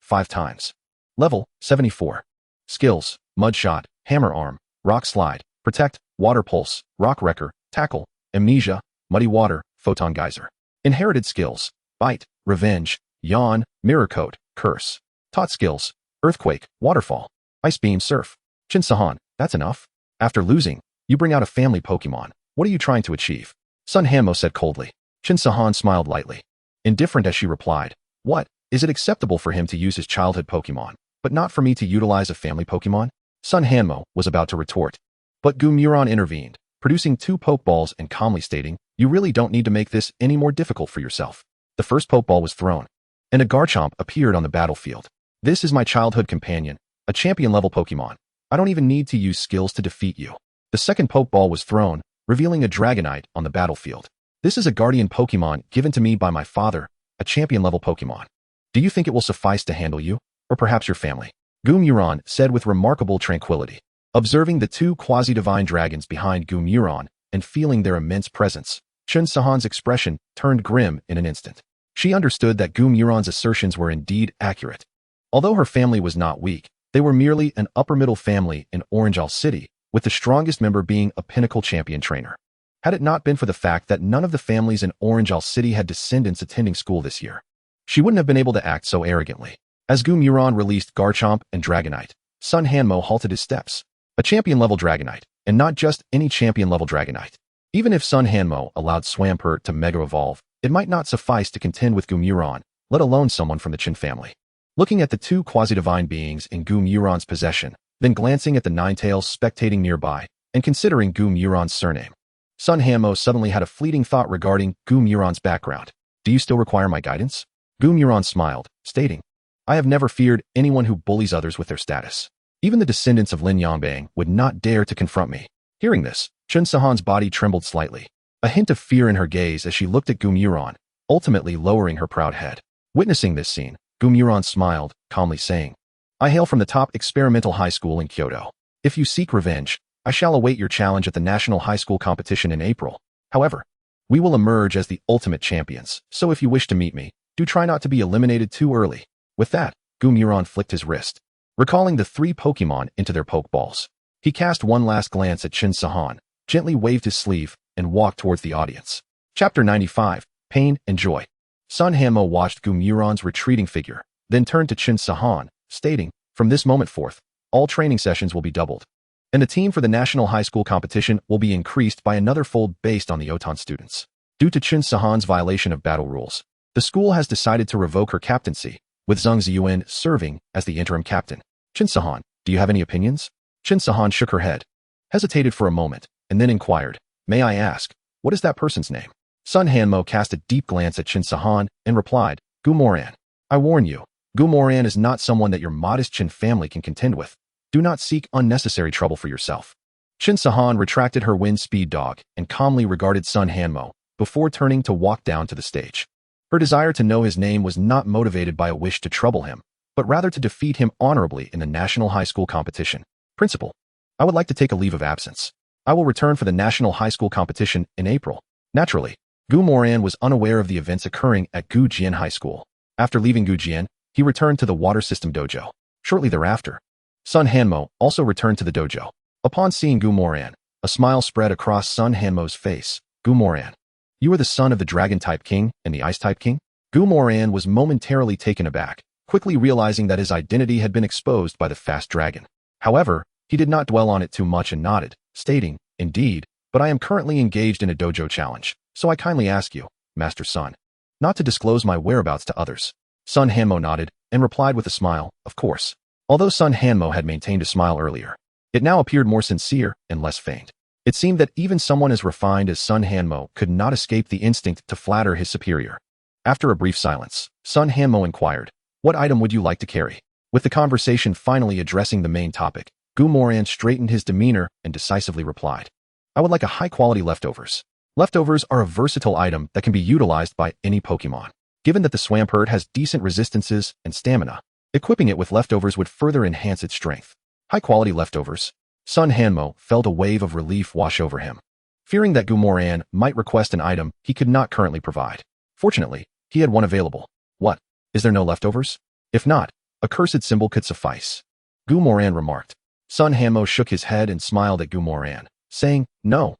5 times. Level, 74. Skills, Mudshot, Hammer Arm, Rock Slide, Protect, Water Pulse, Rock Wrecker, Tackle, Amnesia, Muddy Water, Photon Geyser. Inherited skills, Bite, Revenge, Yawn, Mirror Coat, Curse. Taught skills, Earthquake, Waterfall, Ice Beam, Surf. Chun Sahan, that's enough. After losing, you bring out a family Pokemon. What are you trying to achieve? Sun Hamo said coldly. Chun Sahan smiled lightly. Indifferent as she replied, what? Is it acceptable for him to use his childhood Pokemon, but not for me to utilize a family Pokemon? Sun Hanmo was about to retort, but Gumyuron intervened, producing 2 Pokeballs and calmly stating, you really don't need to make this any more difficult for yourself. The first Pokeball was thrown, and a Garchomp appeared on the battlefield. This is my childhood companion, a champion-level Pokemon. I don't even need to use skills to defeat you. The second Pokeball was thrown, revealing a Dragonite on the battlefield. This is a guardian Pokemon given to me by my father, a champion-level Pokemon. Do you think it will suffice to handle you, or perhaps your family? Gumyuron said with remarkable tranquility. Observing the 2 quasi-divine dragons behind Gumyuron and feeling their immense presence, Chun Sahan's expression turned grim in an instant. She understood that Gumyuron's assertions were indeed accurate. Although her family was not weak, they were merely an upper-middle family in Orangeal City, with the strongest member being a pinnacle champion trainer. Had it not been for the fact that none of the families in Orangeal City had descendants attending school this year, she wouldn't have been able to act so arrogantly. As Gumuron released Garchomp and Dragonite, Sun Hanmo halted his steps. A champion-level Dragonite, and not just any champion-level Dragonite. Even if Sun Hanmo allowed Swampert to Mega Evolve, it might not suffice to contend with Gumuron, let alone someone from the Chin family. Looking at the two quasi-divine beings in Gumuron's possession, then glancing at the Ninetales spectating nearby, and considering Gumuron's surname, Sun Hanmo suddenly had a fleeting thought regarding Gumuron's background. Do you still require my guidance? Gumuron smiled, stating, I have never feared anyone who bullies others with their status. Even the descendants of Lin Yongbang would not dare to confront me. Hearing this, Chun Sahan's body trembled slightly, a hint of fear in her gaze as she looked at Gumuron, ultimately lowering her proud head. Witnessing this scene, Gumuron smiled, calmly saying, I hail from the top experimental high school in Kyoto. If you seek revenge, I shall await your challenge at the national high school competition in April. However, we will emerge as the ultimate champions, so if you wish to meet me, do try not to be eliminated too early. With that, Gumuron flicked his wrist, recalling the 3 Pokemon into their Pokeballs. He cast one last glance at Chin Sahan, gently waved his sleeve, and walked towards the audience. Chapter 95, Pain and Joy. Sun Hanmo watched Gumuron's retreating figure, then turned to Chin Sahan, stating, from this moment forth, all training sessions will be doubled, and the team for the national high school competition will be increased by another fold based on the Otan students. Due to Chin Sahan's violation of battle rules, the school has decided to revoke her captaincy, with Zhang Ziyuan serving as the interim captain. Chin Sahan, do you have any opinions? Chin Sahan shook her head, hesitated for a moment, and then inquired, may I ask, what is that person's name? Sun Hanmo cast a deep glance at Chin Sahan and replied, Gumoran. I warn you, Gumoran is not someone that your modest Chin family can contend with. Do not seek unnecessary trouble for yourself. Chin Sahan retracted her wind speed dog and calmly regarded Sun Hanmo before turning to walk down to the stage. Her desire to know his name was not motivated by a wish to trouble him, but rather to defeat him honorably in the national high school competition. Principal, I would like to take a leave of absence. I will return for the national high school competition in April. Naturally, Gu Moran was unaware of the events occurring at Gu Jian High School. After leaving Gu Jian, he returned to the water system dojo. Shortly thereafter, Sun Hanmo also returned to the dojo. Upon seeing Gu Moran, a smile spread across Sun Hanmo's face. Gu Moran, you are the son of the Dragon-type King and the Ice-type King? Gu Moran was momentarily taken aback, quickly realizing that his identity had been exposed by the fast dragon. However, he did not dwell on it too much and nodded, stating, indeed, but I am currently engaged in a dojo challenge, so I kindly ask you, Master Sun, not to disclose my whereabouts to others. Sun Hanmo nodded and replied with a smile, of course. Although Sun Hanmo had maintained a smile earlier, it now appeared more sincere and less feigned. It seemed that even someone as refined as Sun Hanmo could not escape the instinct to flatter his superior. After a brief silence, Sun Hanmo inquired, what item would you like to carry? With the conversation finally addressing the main topic, Gu Moran straightened his demeanor and decisively replied, I would like a high-quality leftovers. Leftovers are a versatile item that can be utilized by any Pokemon. Given that the Swampert has decent resistances and stamina, equipping it with leftovers would further enhance its strength. High-quality leftovers. Sun Hanmo felt a wave of relief wash over him, fearing that Gu Moran might request an item he could not currently provide. Fortunately, he had one available. What? Is there no leftovers? If not, a cursed symbol could suffice. Gu Moran remarked. Sun Hanmo shook his head and smiled at Gu Moran, saying, No,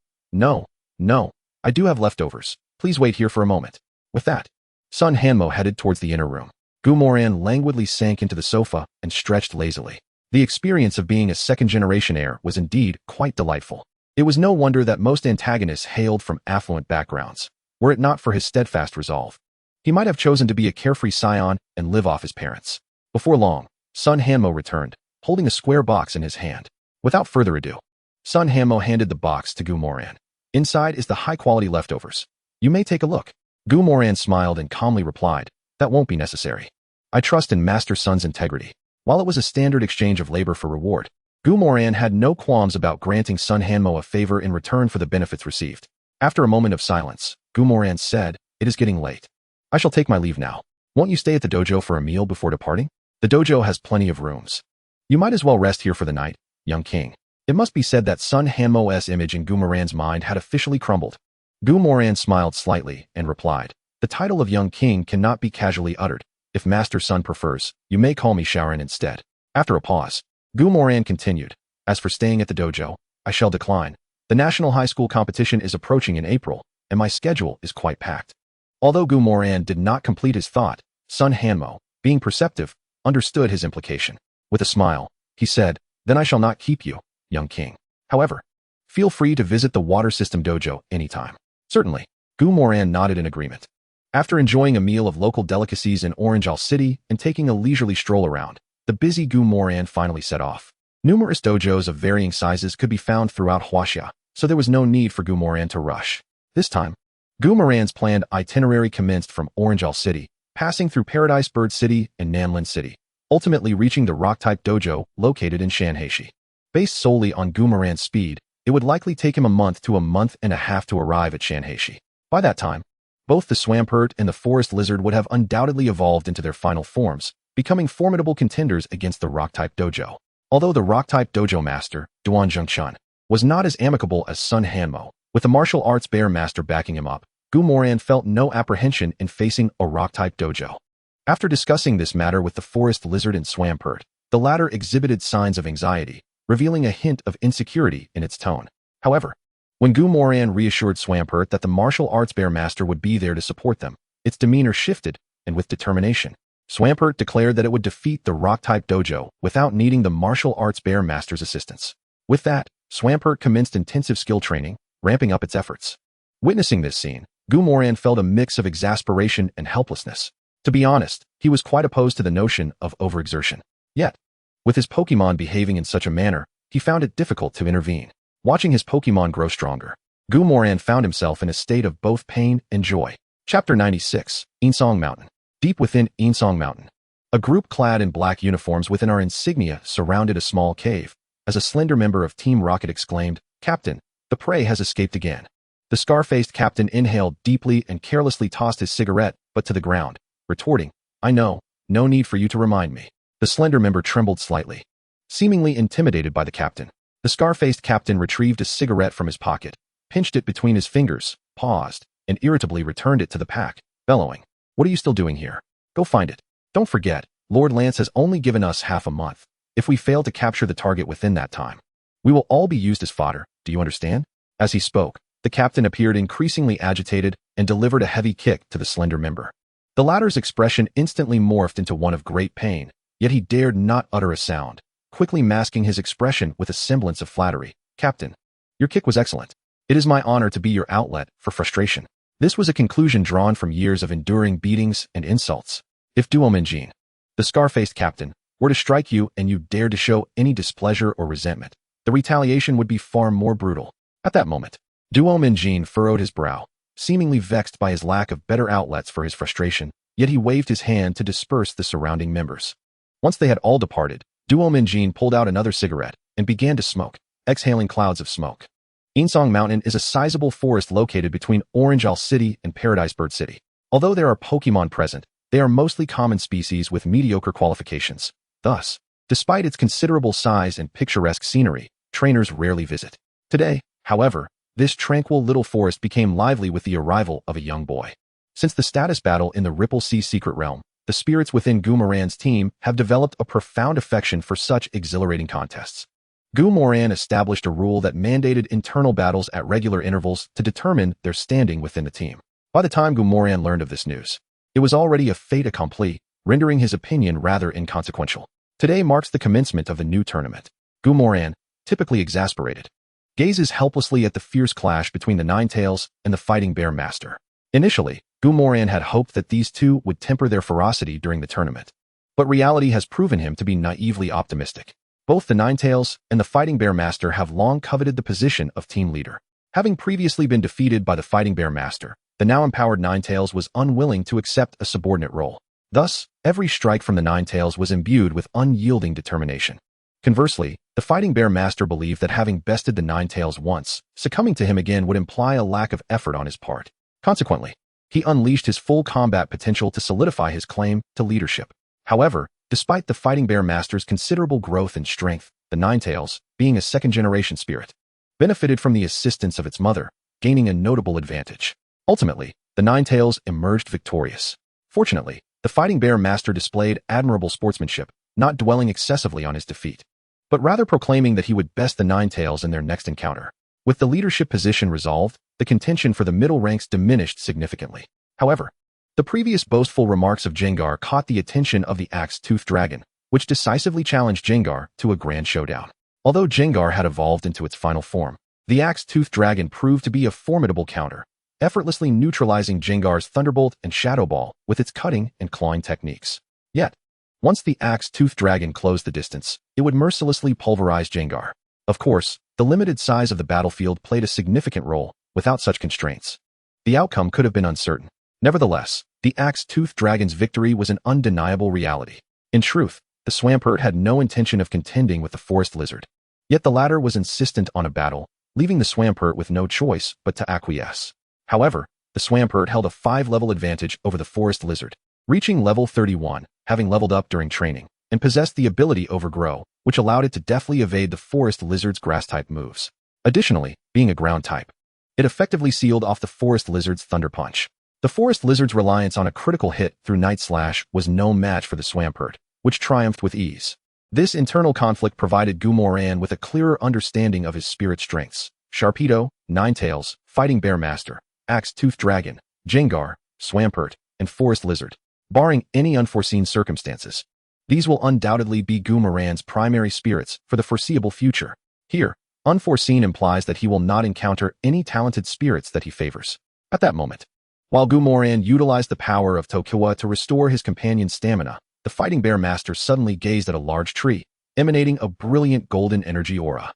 I do have leftovers. Please wait here for a moment. With that, Sun Hanmo headed towards the inner room. Gu Moran languidly sank into the sofa and stretched lazily. The experience of being a second-generation heir was indeed quite delightful. It was no wonder that most antagonists hailed from affluent backgrounds. Were it not for his steadfast resolve, he might have chosen to be a carefree scion and live off his parents. Before long, Sun Hanmo returned, holding a square box in his hand. Without further ado, Sun Hanmo handed the box to Gu Moran. Inside is the high-quality leftovers. You may take a look. Gu Moran smiled and calmly replied, that won't be necessary. I trust in Master Sun's integrity. While it was a standard exchange of labor for reward, Gu Moran had no qualms about granting Sun Hanmo a favor in return for the benefits received. After a moment of silence, Gu Moran said, it is getting late. I shall take my leave now. Won't you stay at the dojo for a meal before departing? The dojo has plenty of rooms. You might as well rest here for the night, young king. It must be said that Sun Hanmo's image in Gu Moran's mind had officially crumbled. Gu Moran smiled slightly and replied, the title of young king cannot be casually uttered. If Master Sun prefers, you may call me Shaoran instead. After a pause, Gu Moran continued. As for staying at the dojo, I shall decline. The national high school competition is approaching in April, and my schedule is quite packed. Although Gu Moran did not complete his thought, Sun Hanmo, being perceptive, understood his implication. With a smile, he said, then I shall not keep you, young king. However, feel free to visit the water system dojo anytime. Certainly, Gu Moran nodded in agreement. After enjoying a meal of local delicacies in Orangeal City and taking a leisurely stroll around, the busy Gu Moran finally set off. Numerous dojos of varying sizes could be found throughout Huaxia, so there was no need for Gu Moran to rush. This time, Gu Moran's planned itinerary commenced from Orangeal City, passing through Paradise Bird City and Nanlin City, ultimately reaching the Rock-type dojo located in Shanheishi. Based solely on Gu Moran's speed, it would likely take him a month to a month and a half to arrive at Shanheishi. By that time, both the Swampert and the Forest Lizard would have undoubtedly evolved into their final forms, becoming formidable contenders against the Rock-type dojo. Although the Rock-type dojo master, Duan Zhengchun, was not as amicable as Sun Hanmo, with the martial arts bear master backing him up, Gu Moran felt no apprehension in facing a Rock-type dojo. After discussing this matter with the Forest Lizard and Swampert, the latter exhibited signs of anxiety, revealing a hint of insecurity in its tone. However, when Gu Moran reassured Swampert that the martial arts bear master would be there to support them, its demeanor shifted, and with determination, Swampert declared that it would defeat the Rock-type dojo without needing the martial arts bear master's assistance. With that, Swampert commenced intensive skill training, ramping up its efforts. Witnessing this scene, Gu Moran felt a mix of exasperation and helplessness. To be honest, he was quite opposed to the notion of overexertion. Yet, with his Pokémon behaving in such a manner, he found it difficult to intervene. Watching his Pokémon grow stronger, Gu Moran found himself in a state of both pain and joy. Chapter 96, Insong Mountain. Deep within Insong Mountain, a group clad in black uniforms within our insignia surrounded a small cave, as a slender member of Team Rocket exclaimed, Captain, the prey has escaped again. The scar-faced captain inhaled deeply and carelessly tossed his cigarette, but to the ground, retorting, I know, no need for you to remind me. The slender member trembled slightly. Seemingly intimidated by the captain, the scar-faced captain retrieved a cigarette from his pocket, pinched it between his fingers, paused, and irritably returned it to the pack, bellowing, what are you still doing here? Go find it. Don't forget, Lord Lance has only given us half a month. If we fail to capture the target within that time, we will all be used as fodder, do you understand? As he spoke, the captain appeared increasingly agitated and delivered a heavy kick to the slender member. The latter's expression instantly morphed into one of great pain, yet he dared not utter a sound, quickly masking his expression with a semblance of flattery. Captain, your kick was excellent. It is my honor to be your outlet for frustration. This was a conclusion drawn from years of enduring beatings and insults. If Duo Minjin, the scar-faced captain, were to strike you and you dared to show any displeasure or resentment, the retaliation would be far more brutal. At that moment, Duo Minjin furrowed his brow, seemingly vexed by his lack of better outlets for his frustration, yet he waved his hand to disperse the surrounding members. Once they had all departed, Duo Minjin pulled out another cigarette and began to smoke, exhaling clouds of smoke. Insong Mountain is a sizable forest located between Orangeal City and Paradise Bird City. Although there are Pokémon present, they are mostly common species with mediocre qualifications. Thus, despite its considerable size and picturesque scenery, trainers rarely visit. Today, however, this tranquil little forest became lively with the arrival of a young boy. Since the status battle in the Ripple Sea Secret Realm, the spirits within Gu Moran's team have developed a profound affection for such exhilarating contests. Gu Moran established a rule that mandated internal battles at regular intervals to determine their standing within the team. By the time Gu Moran learned of this news, it was already a fait accompli, rendering his opinion rather inconsequential. Today marks the commencement of the new tournament. Gu Moran, typically exasperated, gazes helplessly at the fierce clash between the Ninetales and the Fighting Bear Master. Initially, Gu Moran had hoped that these two would temper their ferocity during the tournament, but reality has proven him to be naively optimistic. Both the Ninetales and the Fighting Bear Master have long coveted the position of team leader. Having previously been defeated by the Fighting Bear Master, the now empowered Ninetales was unwilling to accept a subordinate role. Thus, every strike from the Ninetales was imbued with unyielding determination. Conversely, the Fighting Bear Master believed that having bested the Ninetales once, succumbing to him again would imply a lack of effort on his part. Consequently, he unleashed his full combat potential to solidify his claim to leadership. However, despite the Fighting Bear Master's considerable growth and strength, the Ninetales, being a second-generation spirit, benefited from the assistance of its mother, gaining a notable advantage. Ultimately, the Ninetales emerged victorious. Fortunately, The Fighting Bear Master displayed admirable sportsmanship, not dwelling excessively on his defeat, but rather proclaiming that he would best the Ninetales in their next encounter. With the leadership position resolved, the contention for the middle ranks diminished significantly. However, the previous boastful remarks of Jengar caught the attention of the Axe-toothed Dragon, which decisively challenged Jengar to a grand showdown. Although Jengar had evolved into its final form, the Axe-toothed Dragon proved to be a formidable counter, effortlessly neutralizing Jengar's Thunderbolt and Shadow Ball with its cutting and clawing techniques. Yet, once the Axe-toothed Dragon closed the distance, it would mercilessly pulverize Jengar. Of course, the limited size of the battlefield played a significant role. Without such constraints, the outcome could have been uncertain. Nevertheless, the Axe-toothed Dragon's victory was an undeniable reality. In truth, the Swampert had no intention of contending with the Forest Lizard. Yet the latter was insistent on a battle, leaving the Swampert with no choice but to acquiesce. However, the Swampert held a 5-level advantage over the Forest Lizard, reaching level 31, having leveled up during training, and possessed the ability Overgrow, which allowed it to deftly evade the Forest Lizard's Grass-type moves. Additionally, being a ground type, it effectively sealed off the Forest Lizard's Thunder Punch. The Forest Lizard's reliance on a critical hit through Night Slash was no match for the Swampert, which triumphed with ease. This internal conflict provided Goomoran with a clearer understanding of his spirit strengths. Sharpedo, Ninetales, Fighting Bear Master, Axe-toothed Dragon, Jengar, Swampert, and Forest Lizard. Barring any unforeseen circumstances, these will undoubtedly be Goomoran's primary spirits for the foreseeable future. Here, unforeseen implies that he will not encounter any talented spirits that he favors. At that moment, while Goomoran utilized the power of Tokiwa to restore his companion's stamina, the Fighting Bear Master suddenly gazed at a large tree, emanating a brilliant golden energy aura.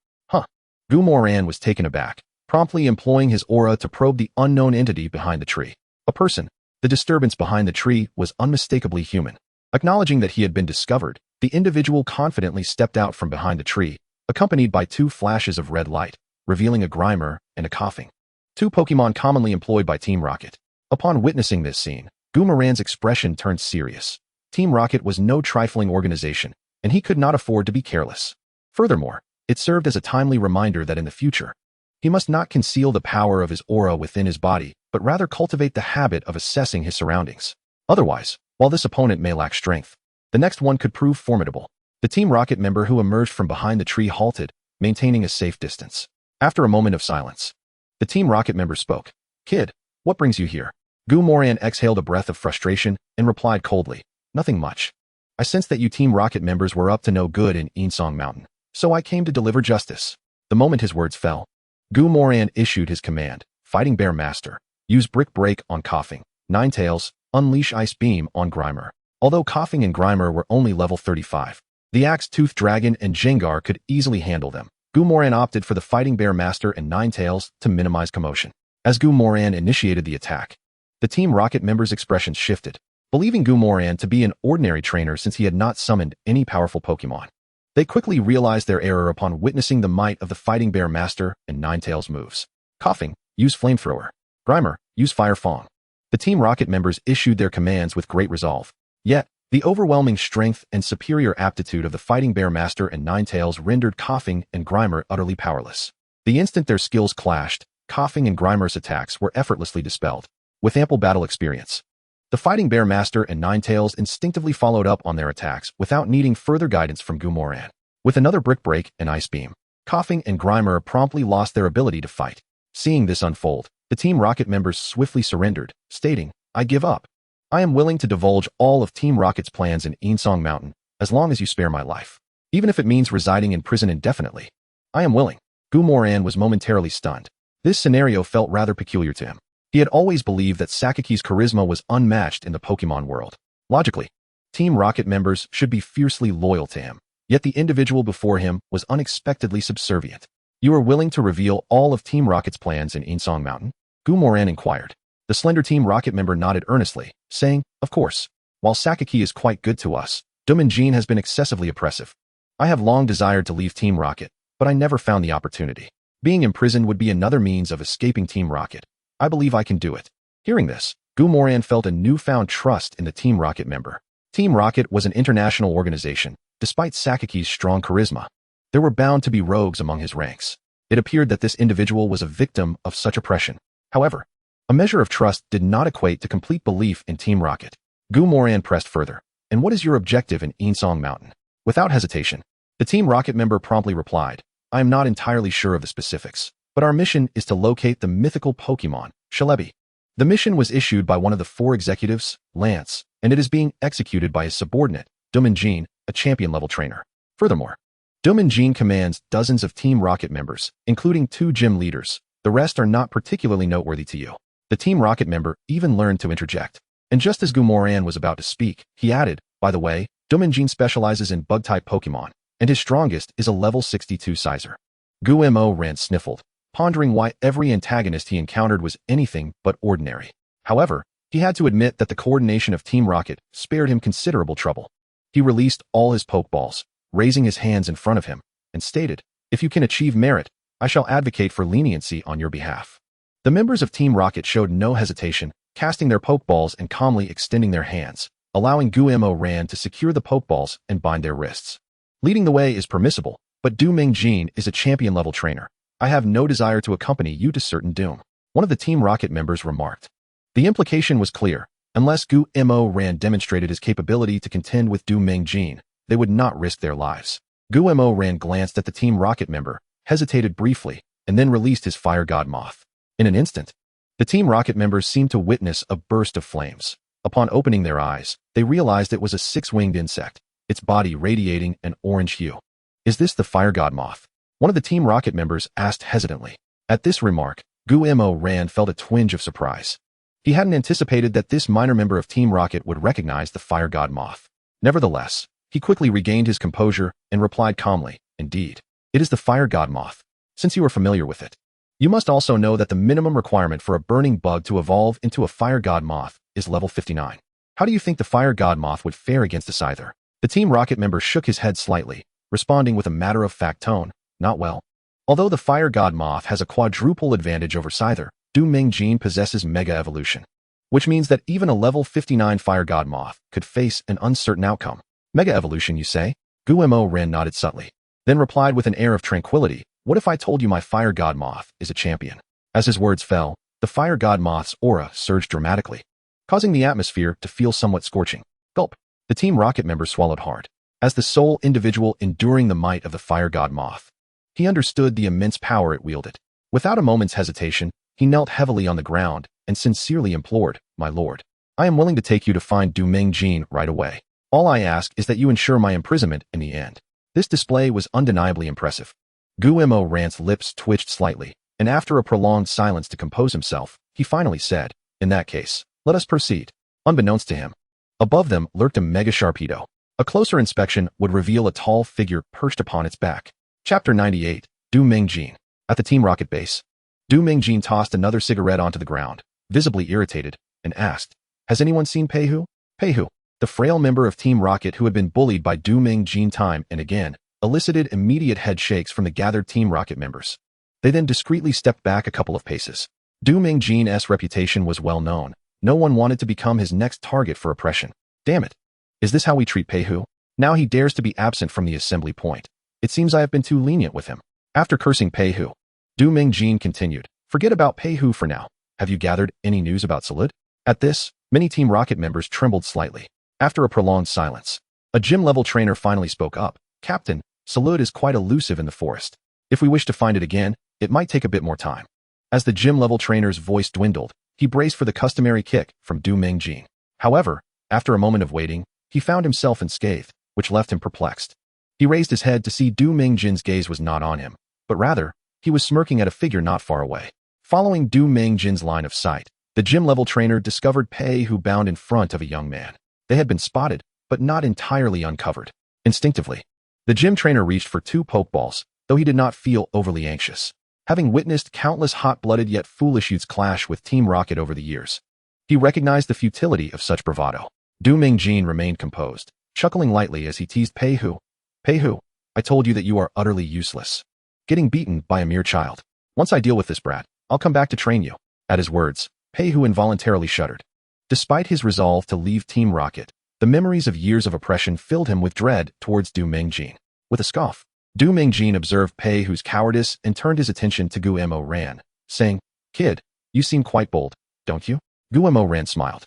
Goomoran was taken aback, promptly employing his aura to probe the unknown entity behind the tree. A person. The disturbance behind the tree was unmistakably human. Acknowledging that he had been discovered, the individual confidently stepped out from behind the tree, accompanied by 2 flashes of red light, revealing a Grimer and a Coughing, 2 Pokemon commonly employed by Team Rocket. Upon witnessing this scene, Goomoran's expression turned serious. Team Rocket was no trifling organization, and he could not afford to be careless. Furthermore, it served as a timely reminder that in the future, he must not conceal the power of his aura within his body, but rather cultivate the habit of assessing his surroundings. Otherwise, while this opponent may lack strength, the next one could prove formidable. The Team Rocket member who emerged from behind the tree halted, maintaining a safe distance. After a moment of silence, the Team Rocket member spoke. "Kid, what brings you here?" Goomoran exhaled a breath of frustration and replied coldly, "Nothing much. I sensed that you Team Rocket members were up to no good in Eensong Mountain, so I came to deliver justice." The moment his words fell, Goomoran issued his command. Fighting Bear Master, use Brick Break on Coughing. Ninetales, unleash Ice Beam on Grimer. Although Coughing and Grimer were only level 35, the Axe-toothed Dragon and Jengar could easily handle them. Goomoran opted for the Fighting Bear Master and Ninetales to minimize commotion. As Goomoran initiated the attack, the Team Rocket members' expressions shifted, believing Goomoran to be an ordinary trainer since he had not summoned any powerful Pokemon. They quickly realized their error upon witnessing the might of the Fighting Bear Master and Ninetales moves. Coughing, use Flamethrower. Grimer, use Fire Fong. The Team Rocket members issued their commands with great resolve. Yet, the overwhelming strength and superior aptitude of the Fighting Bear Master and Ninetales rendered Coughing and Grimer utterly powerless. The instant their skills clashed, Coughing and Grimer's attacks were effortlessly dispelled. With ample battle experience, the Fighting Bear Master and Ninetales instinctively followed up on their attacks without needing further guidance from Goomoran. With another Brick Break and Ice Beam, Coughing and Grimer promptly lost their ability to fight. Seeing this unfold, the Team Rocket members swiftly surrendered, stating, "I give up. I am willing to divulge all of Team Rocket's plans in Eensong Mountain, as long as you spare my life. Even if it means residing in prison indefinitely. I am willing." Goomoran was momentarily stunned. This scenario felt rather peculiar to him. He had always believed that Sakiki's charisma was unmatched in the Pokemon world. Logically, Team Rocket members should be fiercely loyal to him. Yet the individual before him was unexpectedly subservient. "You are willing to reveal all of Team Rocket's plans in Eensong Mountain?" Goomoran inquired. The slender Team Rocket member nodded earnestly, saying, "Of course. While Sakiki is quite good to us, Dominjin has been excessively oppressive. I have long desired to leave Team Rocket, but I never found the opportunity. Being imprisoned would be another means of escaping Team Rocket. I believe I can do it." Hearing this, Goomoran felt a newfound trust in the Team Rocket member. Team Rocket was an international organization. Despite Sakiki's strong charisma, there were bound to be rogues among his ranks. It appeared that this individual was a victim of such oppression. However, a measure of trust did not equate to complete belief in Team Rocket. Gu Moran pressed further. And what is your objective in Insong Mountain? Without hesitation, the Team Rocket member promptly replied, I am not entirely sure of the specifics, but our mission is to locate the mythical Pokémon, Shalebi. The mission was issued by one of the 4 executives, Lance, and it is being executed by his subordinate, Dominjin, a champion-level trainer. Furthermore, Dominjin commands dozens of Team Rocket members, including 2 gym leaders. The rest are not particularly noteworthy to you. The Team Rocket member even learned to interject. And just as Gu Moran was about to speak, he added, by the way, Dominjin specializes in bug-type Pokémon, and his strongest is a level 62 Sizer. Gu Moran sniffled, pondering why every antagonist he encountered was anything but ordinary. However, he had to admit that the coordination of Team Rocket spared him considerable trouble. He released all his Pokeballs, raising his hands in front of him, and stated, if you can achieve merit, I shall advocate for leniency on your behalf. The members of Team Rocket showed no hesitation, casting their Pokeballs and calmly extending their hands, allowing Gu Moran to secure the Pokeballs and bind their wrists. Leading the way is permissible, but Du Mingjin is a champion-level trainer. I have no desire to accompany you to certain doom, one of the Team Rocket members remarked. The implication was clear. Unless Gu Moran demonstrated his capability to contend with Du Mingjin, they would not risk their lives. Gu Moran glanced at the Team Rocket member, hesitated briefly, and then released his Fire God Moth. In an instant, the Team Rocket members seemed to witness a burst of flames. Upon opening their eyes, they realized it was a 6-winged insect, its body radiating an orange hue. Is this the Fire God Moth? One of the Team Rocket members asked hesitantly. At this remark, Gu Moran felt a twinge of surprise. He hadn't anticipated that this minor member of Team Rocket would recognize the Fire God Moth. Nevertheless, he quickly regained his composure and replied calmly, indeed, it is the Fire God Moth. Since you are familiar with it, you must also know that the minimum requirement for a burning bug to evolve into a Fire God Moth is level 59. How do you think the Fire God Moth would fare against a Scyther? The Team Rocket member shook his head slightly, responding with a matter-of-fact tone, not well. Although the Fire God Moth has a quadruple advantage over Scyther, Du Mingjin possesses Mega Evolution, which means that even a level 59 Fire God Moth could face an uncertain outcome. Mega Evolution, you say? Gu Moran nodded subtly, then replied with an air of tranquility, what if I told you my Fire God Moth is a champion? As his words fell, the Fire God Moth's aura surged dramatically, causing the atmosphere to feel somewhat scorching. Gulp. The Team Rocket member swallowed hard. As the sole individual enduring the might of the Fire God Moth, he understood the immense power it wielded. Without a moment's hesitation, he knelt heavily on the ground and sincerely implored, my lord, I am willing to take you to find Du Mingjin right away. All I ask is that you ensure my imprisonment in the end. This display was undeniably impressive. Gu Moran's lips twitched slightly, and after a prolonged silence to compose himself, he finally said, in that case, let us proceed. Unbeknownst to him, above them lurked a Mega Sharpedo. A closer inspection would reveal a tall figure perched upon its back. Chapter 98, Du Mingjin. At the Team Rocket base, Du Mingjin tossed another cigarette onto the ground, visibly irritated, and asked, has anyone seen Peihu? Peihu, the frail member of Team Rocket who had been bullied by Du Mingjin time and again, elicited immediate head shakes from the gathered Team Rocket members. They then discreetly stepped back a couple of paces. Du Mingjin's reputation was well known. No one wanted to become his next target for oppression. Damn it. Is this how we treat Peihu? Now he dares to be absent from the assembly point. It seems I have been too lenient with him. After cursing Peihu, Du Mingjin continued, forget about Peihu for now. Have you gathered any news about Salud? At this, many Team Rocket members trembled slightly. After a prolonged silence, a gym-level trainer finally spoke up. Captain, Salud is quite elusive in the forest. If we wish to find it again, it might take a bit more time. As the gym-level trainer's voice dwindled, he braced for the customary kick from Du Mingjin. However, after a moment of waiting, he found himself unscathed, which left him perplexed. He raised his head to see Du Mingjin's gaze was not on him, but rather, he was smirking at a figure not far away. Following Du Mingjin's line of sight, the gym-level trainer discovered Peihu bound in front of a young man. They had been spotted, but not entirely uncovered. Instinctively, the gym trainer reached for 2 Pokeballs, though he did not feel overly anxious. Having witnessed countless hot-blooded yet foolish youths clash with Team Rocket over the years, he recognized the futility of such bravado. Du Mingjin remained composed, chuckling lightly as he teased Peihu. Peihu, I told you that you are utterly useless. Getting beaten by a mere child. Once I deal with this brat, I'll come back to train you. At his words, Peihu involuntarily shuddered. Despite his resolve to leave Team Rocket, the memories of years of oppression filled him with dread towards Du Mingjin. With a scoff, Du Mingjin observed Peihu's cowardice and turned his attention to Gu Moran, saying, Kid, you seem quite bold, don't you? Gu Moran smiled.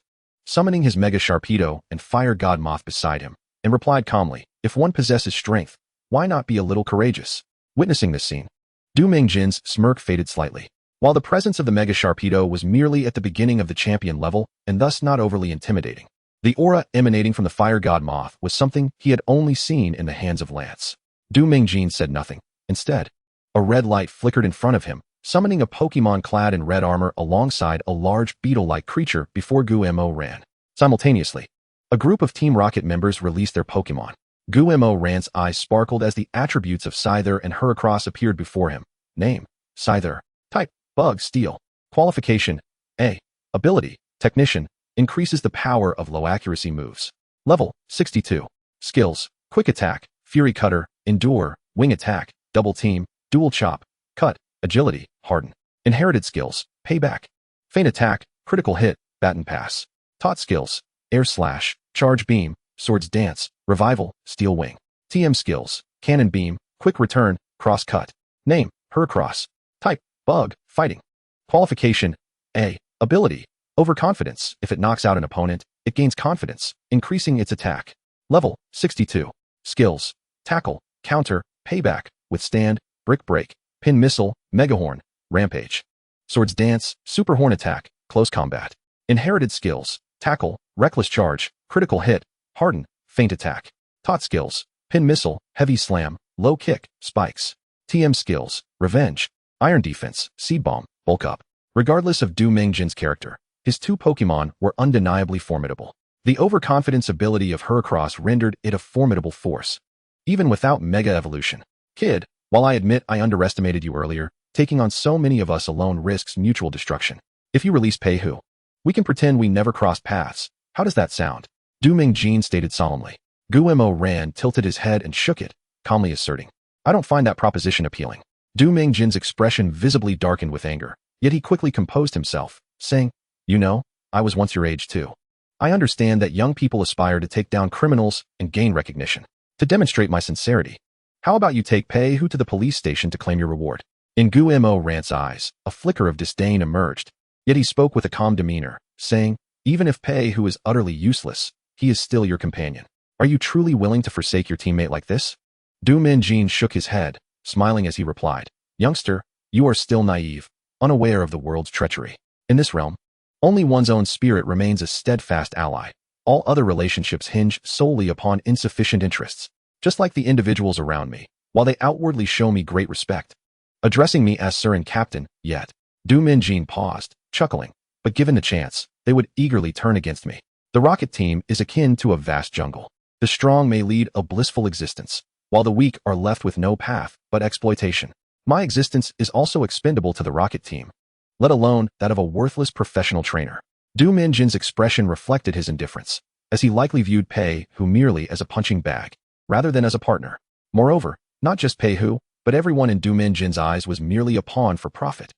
summoning his Mega Sharpedo and Fire God Moth beside him, and replied calmly, "If one possesses strength, why not be a little courageous?" Witnessing this scene, Du Mingjin's smirk faded slightly. While the presence of the Mega Sharpedo was merely at the beginning of the champion level and thus not overly intimidating, the aura emanating from the Fire God Moth was something he had only seen in the hands of Lance. Du Mingjin said nothing. Instead, a red light flickered in front of him, summoning a Pokémon clad in red armor alongside a large beetle-like creature before Gumo ran. Simultaneously, a group of Team Rocket members released their Pokémon. Gumo Ran's eyes sparkled as the attributes of Scyther and Heracross appeared before him. Name: Scyther. Type: Bug Steel. Qualification: A. Ability: Technician. Increases the power of low-accuracy moves. Level: 62. Skills: Quick Attack, Fury Cutter, Endure, Wing Attack, Double Team, Dual Chop, Cut, Agility, Harden. Inherited skills: Payback. Feint Attack, Critical Hit, Baton Pass. Taught skills: Air Slash, Charge Beam, Swords Dance, Revival, Steel Wing. TM skills: Cannon Beam, Quick Return, Cross Cut. Name: Heracross. Type: Bug, Fighting. Qualification: A. Ability: Overconfidence. If it knocks out an opponent, it gains confidence, increasing its attack. Level: 62. Skills: Tackle, Counter, Payback, Withstand, Brick Break, Pin Missile, Megahorn, Rampage. Swords Dance, Super Horn Attack, Close Combat. Inherited skills: Tackle, Reckless Charge, Critical Hit, Harden, Feint Attack. Taught skills: Pin Missile, Heavy Slam, Low Kick, Spikes. TM skills: Revenge, Iron Defense, Seed Bomb, Bulk Up. Regardless of Du Mingjin's character, his two Pokémon were undeniably formidable. The overconfidence ability of Heracross rendered it a formidable force, even without Mega Evolution. Kid, while I admit I underestimated you earlier, taking on so many of us alone risks mutual destruction. If you release Peihu, we can pretend we never crossed paths. How does that sound? Du Mingjin stated solemnly. Gumo Ran tilted his head and shook it, calmly asserting, "I don't find that proposition appealing." Du Mingjin's expression visibly darkened with anger, yet he quickly composed himself, saying, "You know, I was once your age too. I understand that young people aspire to take down criminals and gain recognition. To demonstrate my sincerity, how about you take Peihu to the police station to claim your reward?" In Gumo Ran's eyes, a flicker of disdain emerged, yet he spoke with a calm demeanor, saying, "Even if Peihu is utterly useless, he is still your companion. Are you truly willing to forsake your teammate like this?" Du Mingjin shook his head, smiling as he replied, "Youngster, you are still naive, unaware of the world's treachery. In this realm, only one's own spirit remains a steadfast ally. All other relationships hinge solely upon insufficient interests. Just like the individuals around me, while they outwardly show me great respect, addressing me as Sir and Captain, yet." Du Mingjin paused, chuckling, "But given the chance, they would eagerly turn against me. The rocket team is akin to a vast jungle. The strong may lead a blissful existence, while the weak are left with no path but exploitation. My existence is also expendable to the rocket team, let alone that of a worthless professional trainer." Du Mingjin's expression reflected his indifference, as he likely viewed Peihu merely as a punching bag, rather than as a partner. Moreover, not just Peihu, but everyone in Du Mingjin's eyes was merely a pawn for profit.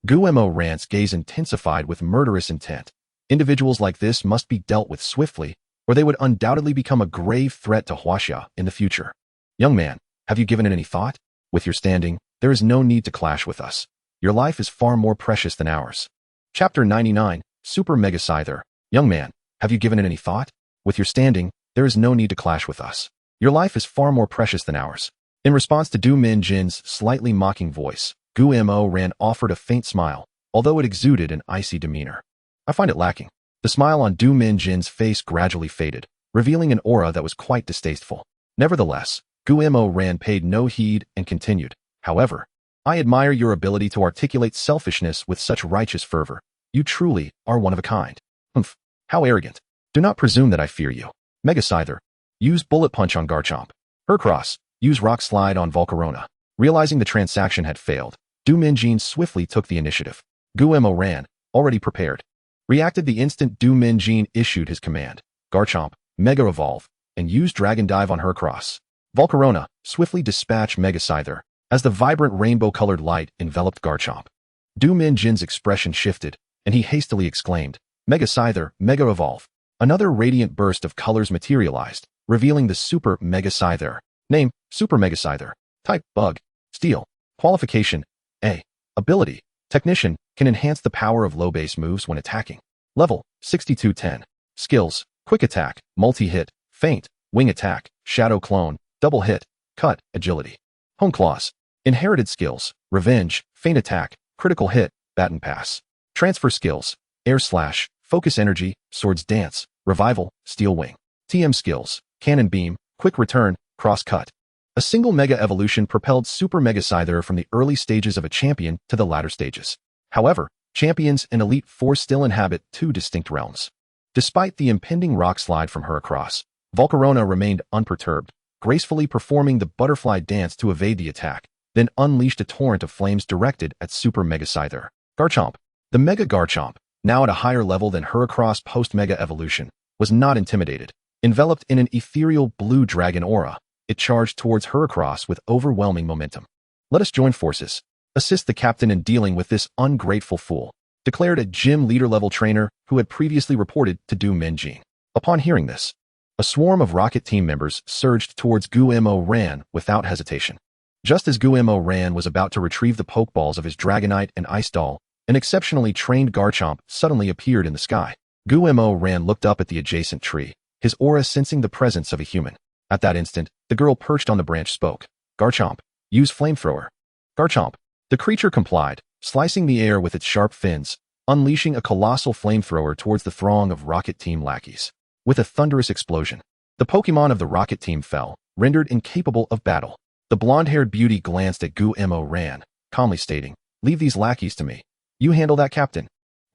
Gumo Ran's gaze intensified with murderous intent. Individuals like this must be dealt with swiftly, or they would undoubtedly become a grave threat to Huaxia in the future. "Young man, have you given it any thought? With your standing, there is no need to clash with us. Your life is far more precious than ours." Chapter 99, Super Mega Scyther. "Young man, have you given it any thought? With your standing, there is no need to clash with us. Your life is far more precious than ours." In response to Du Mingjin's slightly mocking voice, Gumo Ran offered a faint smile, although it exuded an icy demeanor. "I find it lacking." The smile on Du Mingjin's face gradually faded, revealing an aura that was quite distasteful. Nevertheless, Gumo Ran paid no heed and continued, "However, I admire your ability to articulate selfishness with such righteous fervor. You truly are one of a kind." "Humph, how arrogant. Do not presume that I fear you." Mega Scyther, use Bullet Punch on Garchomp. Heracross, use Rock Slide on Volcarona. Realizing the transaction had failed, Du Mingjin swiftly took the initiative. Gumo Ran, already prepared, reacted the instant Du Mingjin issued his command. Garchomp, Mega Evolve, and use Dragon Dive on Heracross. Volcarona, swiftly dispatch Mega Scyther, as the vibrant rainbow-colored light enveloped Garchomp. Du Mingjin's expression shifted, and he hastily exclaimed, "Mega Scyther, Mega Evolve." Another radiant burst of colors materialized, revealing the Super Mega Scyther. Name: Super Mega Scyther. Type: Bug. Steel. Qualification: A. Ability: Technician, can enhance the power of low base moves when attacking. Level: 6210. Skills: quick attack, multi-hit, feint, wing attack, shadow clone, double hit, cut, agility. Hone claws. Inherited skills: revenge, feint attack, critical hit, baton pass. Transfer skills: air slash, focus energy, swords dance, revival, steel wing. TM skills: cannon beam, quick return, cross cut. A single Mega Evolution propelled Super Mega Scyther from the early stages of a champion to the latter stages. However, champions and Elite Four still inhabit two distinct realms. Despite the impending rock slide from Heracross, Volcarona remained unperturbed, gracefully performing the butterfly dance to evade the attack, then unleashed a torrent of flames directed at Super Mega Scyther. Garchomp. The Mega Garchomp, now at a higher level than Heracross post-Mega Evolution, was not intimidated. Enveloped in an ethereal blue dragon aura, it charged towards Heracross with overwhelming momentum. "Let us join forces. Assist the captain in dealing with this ungrateful fool," declared a gym leader-level trainer who had previously reported to Du Minjin. Upon hearing this, a swarm of Rocket Team members surged towards Guemo Ran without hesitation. Just as Guemo Ran was about to retrieve the Pokeballs of his Dragonite and Ice Doll, an exceptionally trained Garchomp suddenly appeared in the sky. Guemo Ran looked up at the adjacent tree, his aura sensing the presence of a human. At that instant, the girl perched on the branch spoke. "Garchomp, use flamethrower." Garchomp. The creature complied, slicing the air with its sharp fins, unleashing a colossal flamethrower towards the throng of Rocket Team lackeys. With a thunderous explosion, the Pokemon of the Rocket Team fell, rendered incapable of battle. The blonde-haired beauty glanced at Guemo Ran, calmly stating, "Leave these lackeys to me. You handle that, Captain."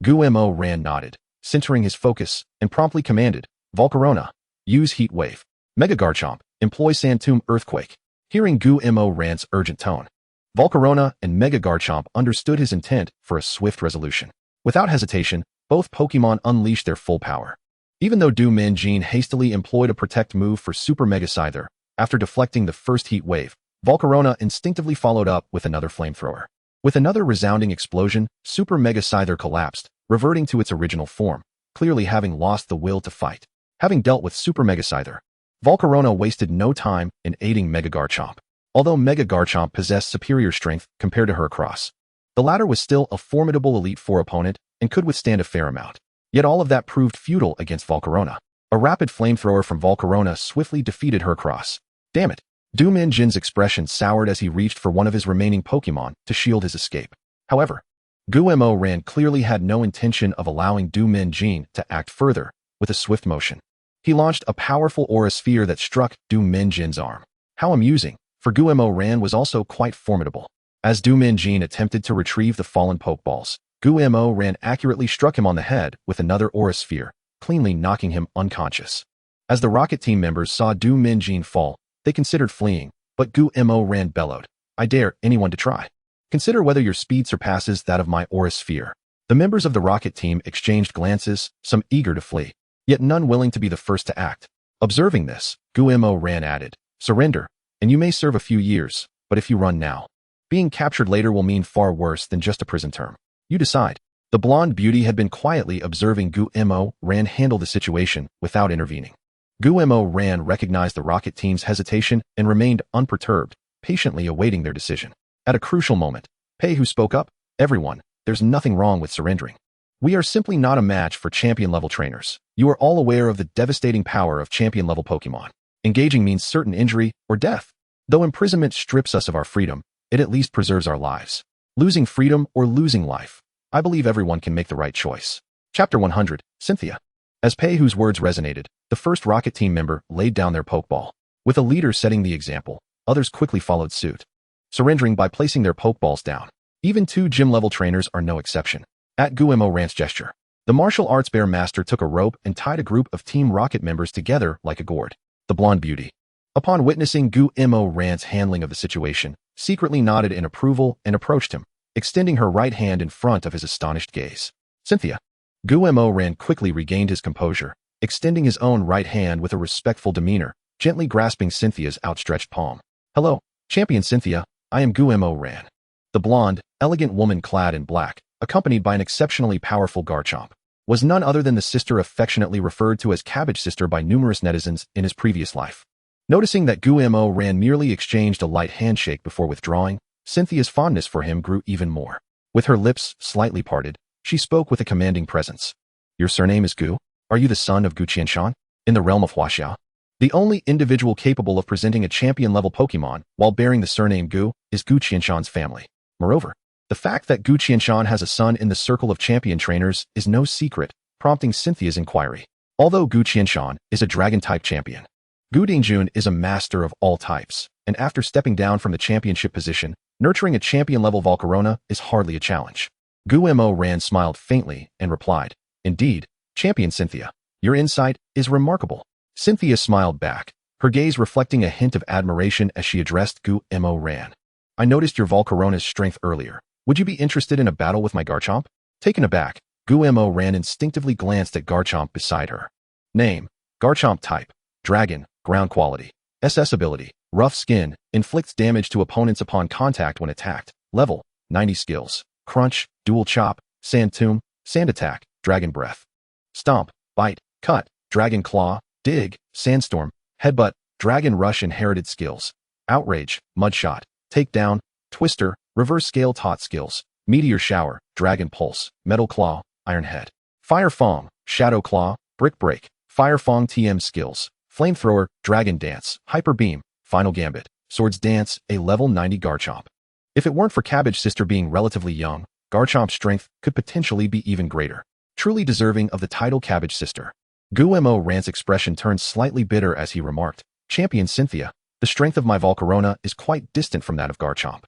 Guemo Ran nodded, centering his focus, and promptly commanded, "Volcarona, use Heat Wave. Mega Garchomp, employ Sandtomb Earthquake." Hearing Guemo Ran's urgent tone, Volcarona and Mega Garchomp understood his intent for a swift resolution. Without hesitation, both Pokemon unleashed their full power. Even though Du Minjin hastily employed a Protect move for Super Mega Scyther, after deflecting the first Heat Wave, Volcarona instinctively followed up with another flamethrower. With another resounding explosion, Super Mega Scyther collapsed, reverting to its original form, clearly having lost the will to fight. Having dealt with Super Mega Scyther, Volcarona wasted no time in aiding Mega Garchomp. Although Mega Garchomp possessed superior strength compared to Heracross, the latter was still a formidable Elite Four opponent and could withstand a fair amount. Yet all of that proved futile against Volcarona. A rapid flamethrower from Volcarona swiftly defeated Heracross. Damn it! Du Minjin's expression soured as he reached for one of his remaining Pokemon to shield his escape. However, Guemo Ran clearly had no intention of allowing Du Minjin to act further. With a swift motion, he launched a powerful aura sphere that struck Du Minjin's arm. How amusing, for Guemo Ran was also quite formidable. As Du Minjin attempted to retrieve the fallen Pokeballs, Guemo Ran accurately struck him on the head with another aura sphere, cleanly knocking him unconscious. As the Rocket Team members saw Du Minjin fall, they considered fleeing, but Guemo Ran bellowed, "I dare anyone to try. Consider whether your speed surpasses that of my aura sphere." The members of the Rocket Team exchanged glances, some eager to flee, yet none willing to be the first to act. Observing this, Guemo Ran added, "Surrender, and you may serve a few years, but if you run now, being captured later will mean far worse than just a prison term. You decide." The blonde beauty had been quietly observing Guemo Ran handle the situation without intervening. Guemo Ran recognized the Rocket Team's hesitation and remained unperturbed, patiently awaiting their decision. At a crucial moment, Pei Hu spoke up, "Everyone, there's nothing wrong with surrendering. We are simply not a match for champion-level trainers. You are all aware of the devastating power of champion-level Pokemon. Engaging means certain injury or death. Though imprisonment strips us of our freedom, it at least preserves our lives. Losing freedom or losing life, I believe everyone can make the right choice." Chapter 100, Cynthia. As Pei Hu's words resonated, the first Rocket Team member laid down their Pokeball. With a leader setting the example, others quickly followed suit, surrendering by placing their Pokeballs down. Even two gym-level trainers are no exception. At Guemo Ran's gesture, the martial arts bear master took a rope and tied a group of Team Rocket members together like a gourd. The blonde beauty, upon witnessing Guemo Ran's handling of the situation, secretly nodded in approval and approached him, extending her right hand in front of his astonished gaze. "Cynthia." Guemo Ran quickly regained his composure, extending his own right hand with a respectful demeanor, gently grasping Cynthia's outstretched palm. "Hello, Champion Cynthia, I am Guemo Ran." The blonde, elegant woman clad in black, accompanied by an exceptionally powerful Garchomp, was none other than the sister affectionately referred to as Cabbage Sister by numerous netizens in his previous life. Noticing that Guemo Ran merely exchanged a light handshake before withdrawing, Cynthia's fondness for him grew even more. With her lips slightly parted, she spoke with a commanding presence. "Your surname is Gu?" Are you the son of Gu Qianshan? In the realm of Huaxia, the only individual capable of presenting a champion-level Pokémon while bearing the surname Gu is Gu Qianshan's family. Moreover, the fact that Gu Qianshan has a son in the circle of champion trainers is no secret, prompting Cynthia's inquiry. Although Gu Qianshan is a dragon-type champion, Gu Dingjun is a master of all types, and after stepping down from the championship position, nurturing a champion-level Volcarona is hardly a challenge. Gu Mo Ran smiled faintly and replied, "Indeed, Champion Cynthia, your insight is remarkable." Cynthia smiled back, her gaze reflecting a hint of admiration as she addressed Gu Mo Ran. "I noticed your Volcarona's strength earlier. Would you be interested in a battle with my Garchomp?" Taken aback, Gu Mo Ran instinctively glanced at Garchomp beside her. Name: Garchomp type, Dragon, ground quality. SS ability, Rough Skin, inflicts damage to opponents upon contact when attacked. Level, 90 skills. Crunch, Dual Chop, Sand Tomb, Sand Attack, Dragon Breath. Stomp, Bite, Cut, Dragon Claw, Dig, Sandstorm, Headbutt, Dragon Rush. Inherited skills: Outrage, Mudshot, Takedown, Twister, Reverse Scale Taught skills: Meteor Shower, Dragon Pulse, Metal Claw, Iron Head. Fire Fong, Shadow Claw, Brick Break, Fire Fong. TM skills: Flamethrower, Dragon Dance, Hyper Beam, Final Gambit, Swords Dance. A level 90 Garchomp. If it weren't for Cabbage Sister being relatively young, Garchomp's strength could potentially be even greater. Truly deserving of the title Cabbage Sister. Gu Mo Ran's expression turned slightly bitter as he remarked, "Champion Cynthia, the strength of my Volcarona is quite distant from that of Garchomp.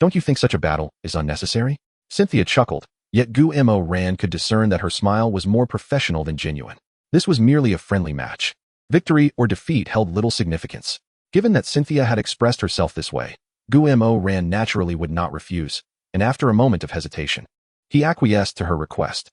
Don't you think such a battle is unnecessary?" Cynthia chuckled, yet Gu Mo Ran could discern that her smile was more professional than genuine. This was merely a friendly match. Victory or defeat held little significance. Given that Cynthia had expressed herself this way, Gu Mo Ran naturally would not refuse, and after a moment of hesitation, he acquiesced to her request.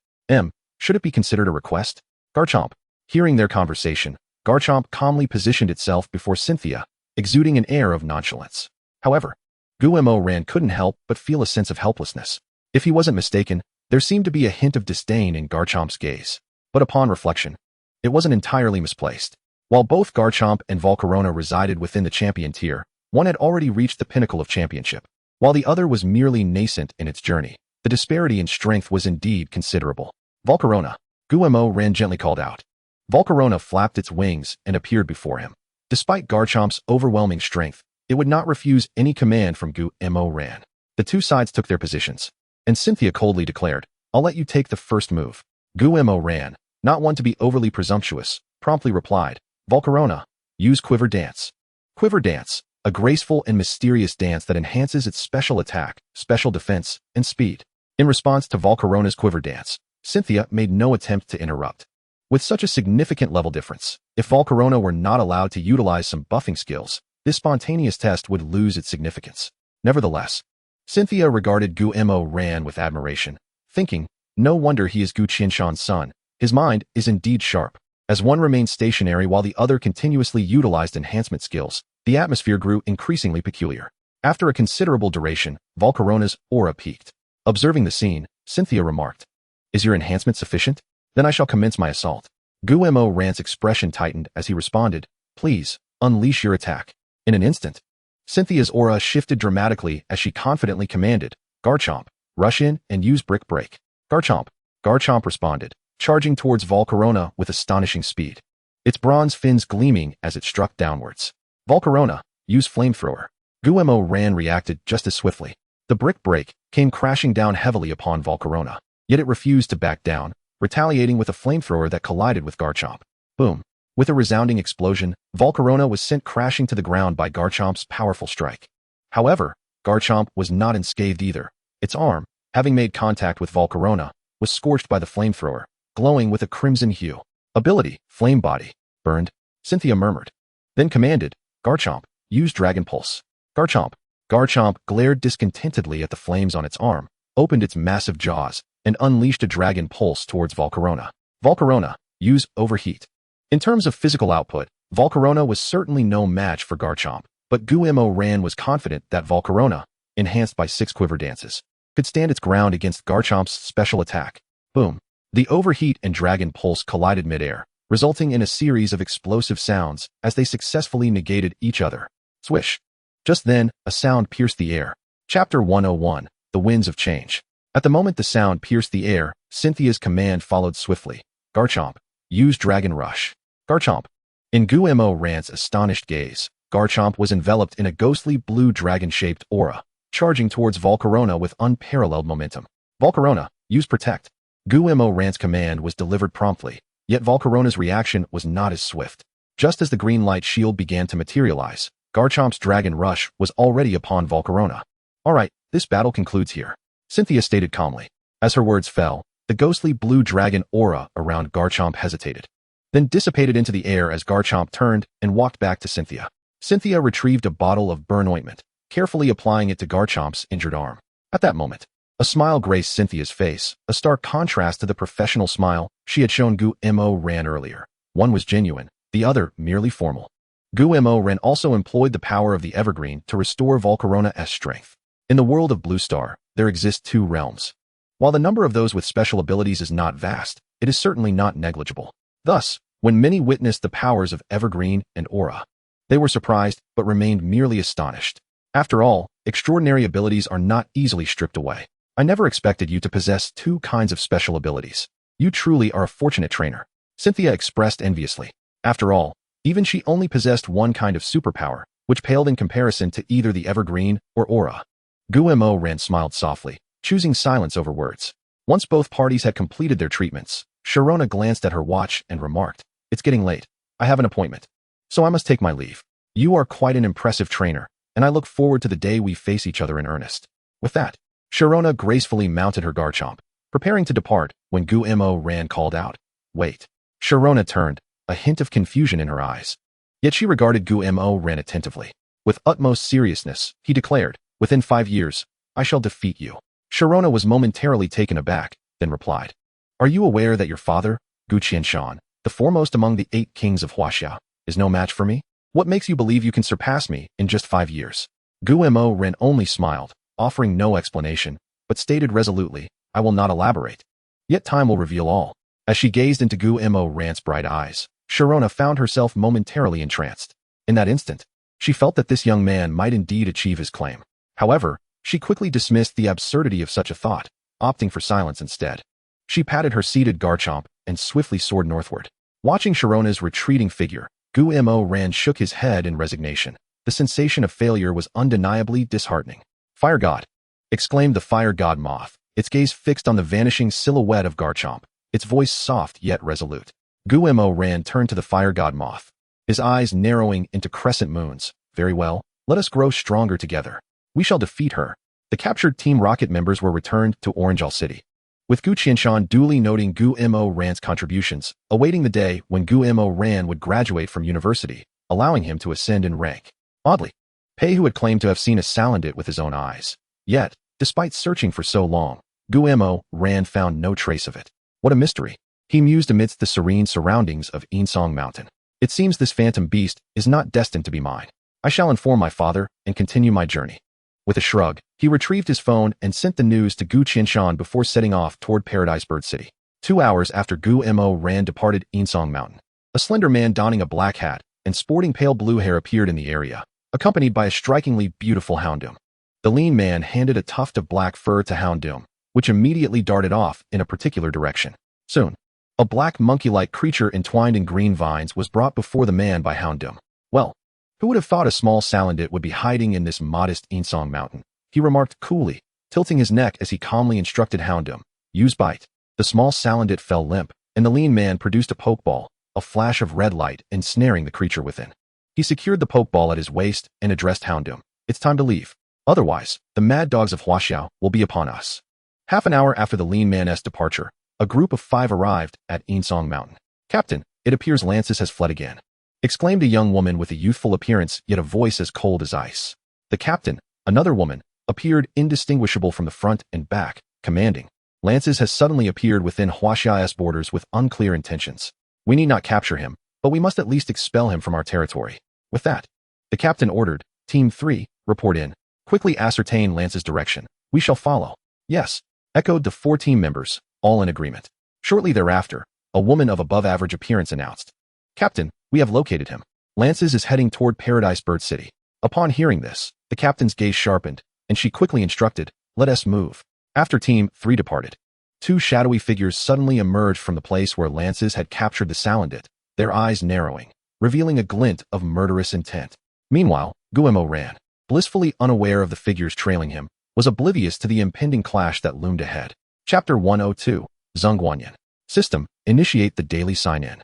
Should it be considered a request? Garchomp. Hearing their conversation, Garchomp calmly positioned itself before Cynthia, exuding an air of nonchalance. However, Gu Mo Ran couldn't help but feel a sense of helplessness. If he wasn't mistaken, there seemed to be a hint of disdain in Garchomp's gaze. But upon reflection, it wasn't entirely misplaced. While both Garchomp and Volcarona resided within the champion tier, one had already reached the pinnacle of championship, while the other was merely nascent in its journey. The disparity in strength was indeed considerable. "Volcarona," Gu Mo Ran gently called out. Volcarona flapped its wings and appeared before him. Despite Garchomp's overwhelming strength, it would not refuse any command from Gu Mo Ran. The two sides took their positions, and Cynthia coldly declared, "I'll let you take the first move." Gu Mo Ran, not one to be overly presumptuous, promptly replied, "Volcarona, use Quiver Dance." Quiver Dance, a graceful and mysterious dance that enhances its special attack, special defense, and speed. In response to Volcarona's Quiver Dance, Cynthia made no attempt to interrupt. With such a significant level difference, if Volcarona were not allowed to utilize some buffing skills, this spontaneous test would lose its significance. Nevertheless, Cynthia regarded Gu Mo Ran with admiration, thinking, "No wonder he is Gu Qianshan's son. His mind is indeed sharp." As one remained stationary while the other continuously utilized enhancement skills, the atmosphere grew increasingly peculiar. After a considerable duration, Volcarona's aura peaked. Observing the scene, Cynthia remarked, "Is your enhancement sufficient? Then I shall commence my assault." Gu Mo Ran's expression tightened as he responded, "Please, unleash your attack." In an instant, Cynthia's aura shifted dramatically as she confidently commanded, "Garchomp, rush in and use Brick Break." "Garchomp." Garchomp responded, charging towards Volcarona with astonishing speed, its bronze fins gleaming as it struck downwards. "Volcarona, use Flamethrower." Gu Mo Ran reacted just as swiftly. The Brick Break came crashing down heavily upon Volcarona, yet it refused to back down, retaliating with a flamethrower that collided with Garchomp. Boom. With a resounding explosion, Volcarona was sent crashing to the ground by Garchomp's powerful strike. However, Garchomp was not unscathed either. Its arm, having made contact with Volcarona, was scorched by the flamethrower, glowing with a crimson hue. "Ability, Flame Body. Burned," Cynthia murmured. Then commanded, "Garchomp, use Dragon Pulse." Garchomp. Garchomp glared discontentedly at the flames on its arm, opened its massive jaws, and unleashed a Dragon Pulse towards Volcarona. "Volcarona, use Overheat." In terms of physical output, Volcarona was certainly no match for Garchomp, but Gu Mo Ran was confident that Volcarona, enhanced by 6 Quiver Dances, could stand its ground against Garchomp's special attack. Boom. The Overheat and Dragon Pulse collided midair, resulting in a series of explosive sounds as they successfully negated each other. Swish. Just then, a sound pierced the air. Chapter 101, The Winds of Change. At the moment the sound pierced the air, Cynthia's command followed swiftly. "Garchomp, Use Dragon Rush. Garchomp. In Guillermo Rand's astonished gaze, Garchomp was enveloped in a ghostly blue dragon-shaped aura, charging towards Volcarona with unparalleled momentum. Volcarona, use Protect. Guillermo Rand's command was delivered promptly, yet Volcarona's reaction was not as swift. Just as the green light shield began to materialize, Garchomp's Dragon Rush was already upon Volcarona. Alright, this battle concludes here, Cynthia stated calmly. As her words fell, the ghostly blue dragon aura around Garchomp hesitated, then dissipated into the air as Garchomp turned and walked back to Cynthia. Cynthia retrieved a bottle of burn ointment, carefully applying it to Garchomp's injured arm. At that moment, a smile graced Cynthia's face, a stark contrast to the professional smile she had shown Guillermo Rand earlier. One was genuine, the other merely formal. Guillermo Rand also employed the power of the Evergreen to restore Volcarona's strength. In the world of Blue Star, there exist two realms. While the number of those with special abilities is not vast, it is certainly not negligible. Thus, when many witnessed the powers of Evergreen and Aura, they were surprised but remained merely astonished. After all, extraordinary abilities are not easily stripped away. I never expected you to possess two kinds of special abilities. You truly are a fortunate trainer, Cynthia expressed enviously. After all, even she only possessed one kind of superpower, which paled in comparison to either the Evergreen or Aura. Guillermo Rand smiled softly, choosing silence over words. Once both parties had completed their treatments, Sharona glanced at her watch and remarked, "It's getting late. I have an appointment, so I must take my leave. You are quite an impressive trainer, and I look forward to the day we face each other in earnest." With that, Sharona gracefully mounted her Garchomp, preparing to depart when Guillermo Rand called out, "Wait." Sharona turned, a hint of confusion in her eyes. Yet she regarded Guillermo Rand attentively. With utmost seriousness, he declared, "Within 5 years, I shall defeat you." Sharona was momentarily taken aback, then replied, "Are you aware that your father, Gu Qianshan, the foremost among the 8 kings of Huaxia, is no match for me? What makes you believe you can surpass me in just 5 years?" Guillermo Rand only smiled, offering no explanation, but stated resolutely, "I will not elaborate. Yet time will reveal all." As she gazed into Guillermo Rand's bright eyes, Sharona found herself momentarily entranced. In that instant, she felt that this young man might indeed achieve his claim. However, she quickly dismissed the absurdity of such a thought, opting for silence instead. She patted her seated Garchomp and swiftly soared northward. Watching Sharona's retreating figure, Guillermo Rand shook his head in resignation. The sensation of failure was undeniably disheartening. "Fire God!" exclaimed the Fire God Moth, its gaze fixed on the vanishing silhouette of Garchomp, its voice soft yet resolute. Guillermo Rand turned to the Fire God Moth, his eyes narrowing into crescent moons. "Very well, let us grow stronger together. We shall defeat her." The captured Team Rocket members were returned to Orangel City, with Gu Qianshan duly noting Guillermo Rand's contributions, awaiting the day when Guillermo Rand would graduate from university, allowing him to ascend in rank. Oddly, Pei, who had claimed to have seen a Salandit with his own eyes. Yet, despite searching for so long, Guillermo Rand found no trace of it. What a mystery, he mused amidst the serene surroundings of Insong Mountain. It seems this phantom beast is not destined to be mine. I shall inform my father and continue my journey. With a shrug, he retrieved his phone and sent the news to Gu Qianshan before setting off toward Paradise Bird City. 2 hours after Guillermo Rand departed Insong Mountain, a slender man donning a black hat and sporting pale blue hair appeared in the area, accompanied by a strikingly beautiful Houndoom. The lean man handed a tuft of black fur to Houndoom, which immediately darted off in a particular direction. Soon, a black monkey-like creature entwined in green vines was brought before the man by Houndoom. "Well, who would have thought a small Salandit would be hiding in this modest Insong Mountain?" he remarked coolly, tilting his neck as he calmly instructed Houndoom, "Use bite." The small Salandit fell limp, and the lean man produced a pokeball, a flash of red light ensnaring the creature within. He secured the pokeball at his waist and addressed Houndoom, "It's time to leave. Otherwise, the mad dogs of Huaxiao will be upon us." Half an hour after the lean man's departure, a group of 5 arrived at Insong Mountain. "Captain, it appears Lances has fled again," exclaimed a young woman with a youthful appearance yet a voice as cold as ice. The captain, another woman, appeared indistinguishable from the front and back, commanding, "Lances has suddenly appeared within Huaxia's borders with unclear intentions. We need not capture him, but we must at least expel him from our territory." With that, the captain ordered, "Team 3, report in. Quickly ascertain Lance's direction. We shall follow." "Yes," echoed the 4 team members, all in agreement. Shortly thereafter, a woman of above-average appearance announced, "Captain, we have located him. Lances is heading toward Paradise Bird City." Upon hearing this, the captain's gaze sharpened, and she quickly instructed, "Let us move." After Team 3 departed, Two shadowy figures suddenly emerged from the place where lances had captured the Salandit, their eyes narrowing, revealing a glint of murderous intent. Meanwhile, Guillermo ran, blissfully unaware of the figures trailing him, was oblivious to the impending clash that loomed ahead. Chapter 102, Zhongguanyan. System, initiate the daily sign-in.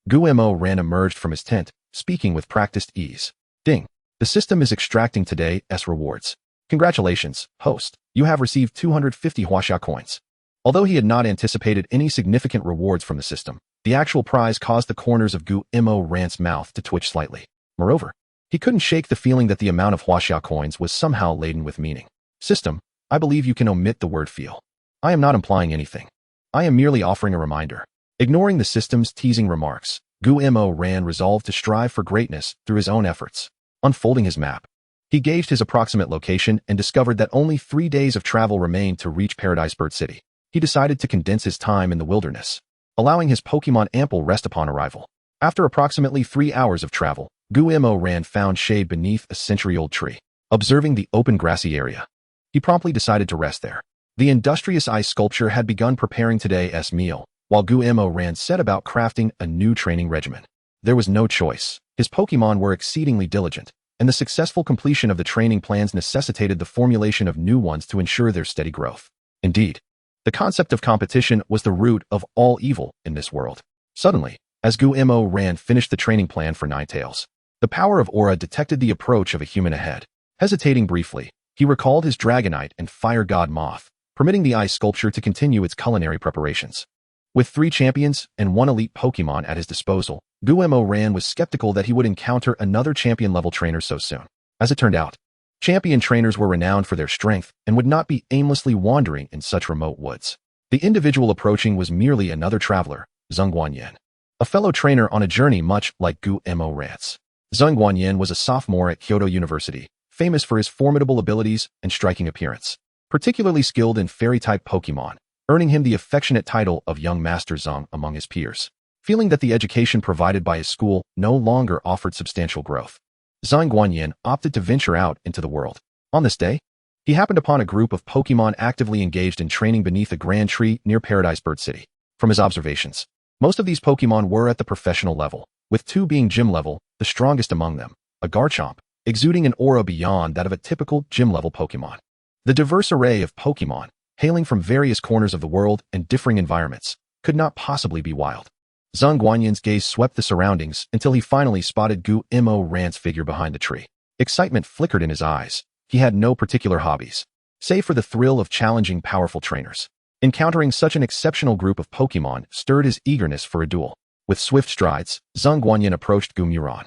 Guillermo ran emerged from his tent, speaking with practiced ease. Ding. The system is extracting today's rewards. Congratulations, host. You have received 250 Huaxia coins. Although he had not anticipated any significant rewards from the system, the actual prize caused the corners of Guillermo Rant's mouth to twitch slightly. Moreover, he couldn't shake the feeling that the amount of Huaxia coins was somehow laden with meaning. System, I believe you can omit the word feel. I am not implying anything. I am merely offering a reminder. Ignoring the system's teasing remarks, Guillermo Rand resolved to strive for greatness through his own efforts. Unfolding his map, he gauged his approximate location and discovered that only 3 days of travel remained to reach Paradise Bird City. He decided to condense his time in the wilderness, allowing his Pokemon ample rest upon arrival. After approximately 3 hours of travel, Guillermo Rand found shade beneath a century-old tree. Observing the open grassy area, he promptly decided to rest there. The industrious ice sculpture had begun preparing today's meal, while Guillermo Rand set about crafting a new training regimen. There was no choice. His Pokemon were exceedingly diligent, and the successful completion of the training plans necessitated the formulation of new ones to ensure their steady growth. Indeed, the concept of competition was the root of all evil in this world. Suddenly, as Guillermo Rand finished the training plan for Ninetales, the power of Aura detected the approach of a human ahead. Hesitating briefly, he recalled his Dragonite and Fire God Moth, permitting the ice sculpture to continue its culinary preparations. With 3 champions and 1 elite Pokemon at his disposal, Guillermo Rand was skeptical that he would encounter another champion-level trainer so soon. As it turned out, champion trainers were renowned for their strength and would not be aimlessly wandering in such remote woods. The individual approaching was merely another traveler, Zhongguanyan, a fellow trainer on a journey much like Guillermo Rand's. Zhongguanyan was a sophomore at Kyoto University, famous for his formidable abilities and striking appearance, particularly skilled in fairy-type Pokemon, earning him the affectionate title of Young Master Zhong among his peers. Feeling that the education provided by his school no longer offered substantial growth, Zhongguanyan opted to venture out into the world. On this day, he happened upon a group of Pokemon actively engaged in training beneath a grand tree near Paradise Bird City. From his observations, most of these Pokemon were at the professional level, with 2 being gym level, the strongest among them, a Garchomp, exuding an aura beyond that of a typical gym-level Pokemon. The diverse array of Pokemon, hailing from various corners of the world and differing environments, could not possibly be wild. Zhongguanyan's gaze swept the surroundings until he finally spotted Guillermo Rand's figure behind the tree. Excitement flickered in his eyes. He had no particular hobbies, save for the thrill of challenging powerful trainers. Encountering such an exceptional group of Pokemon stirred his eagerness for a duel. With swift strides, Zhongguanyan approached Guillermo.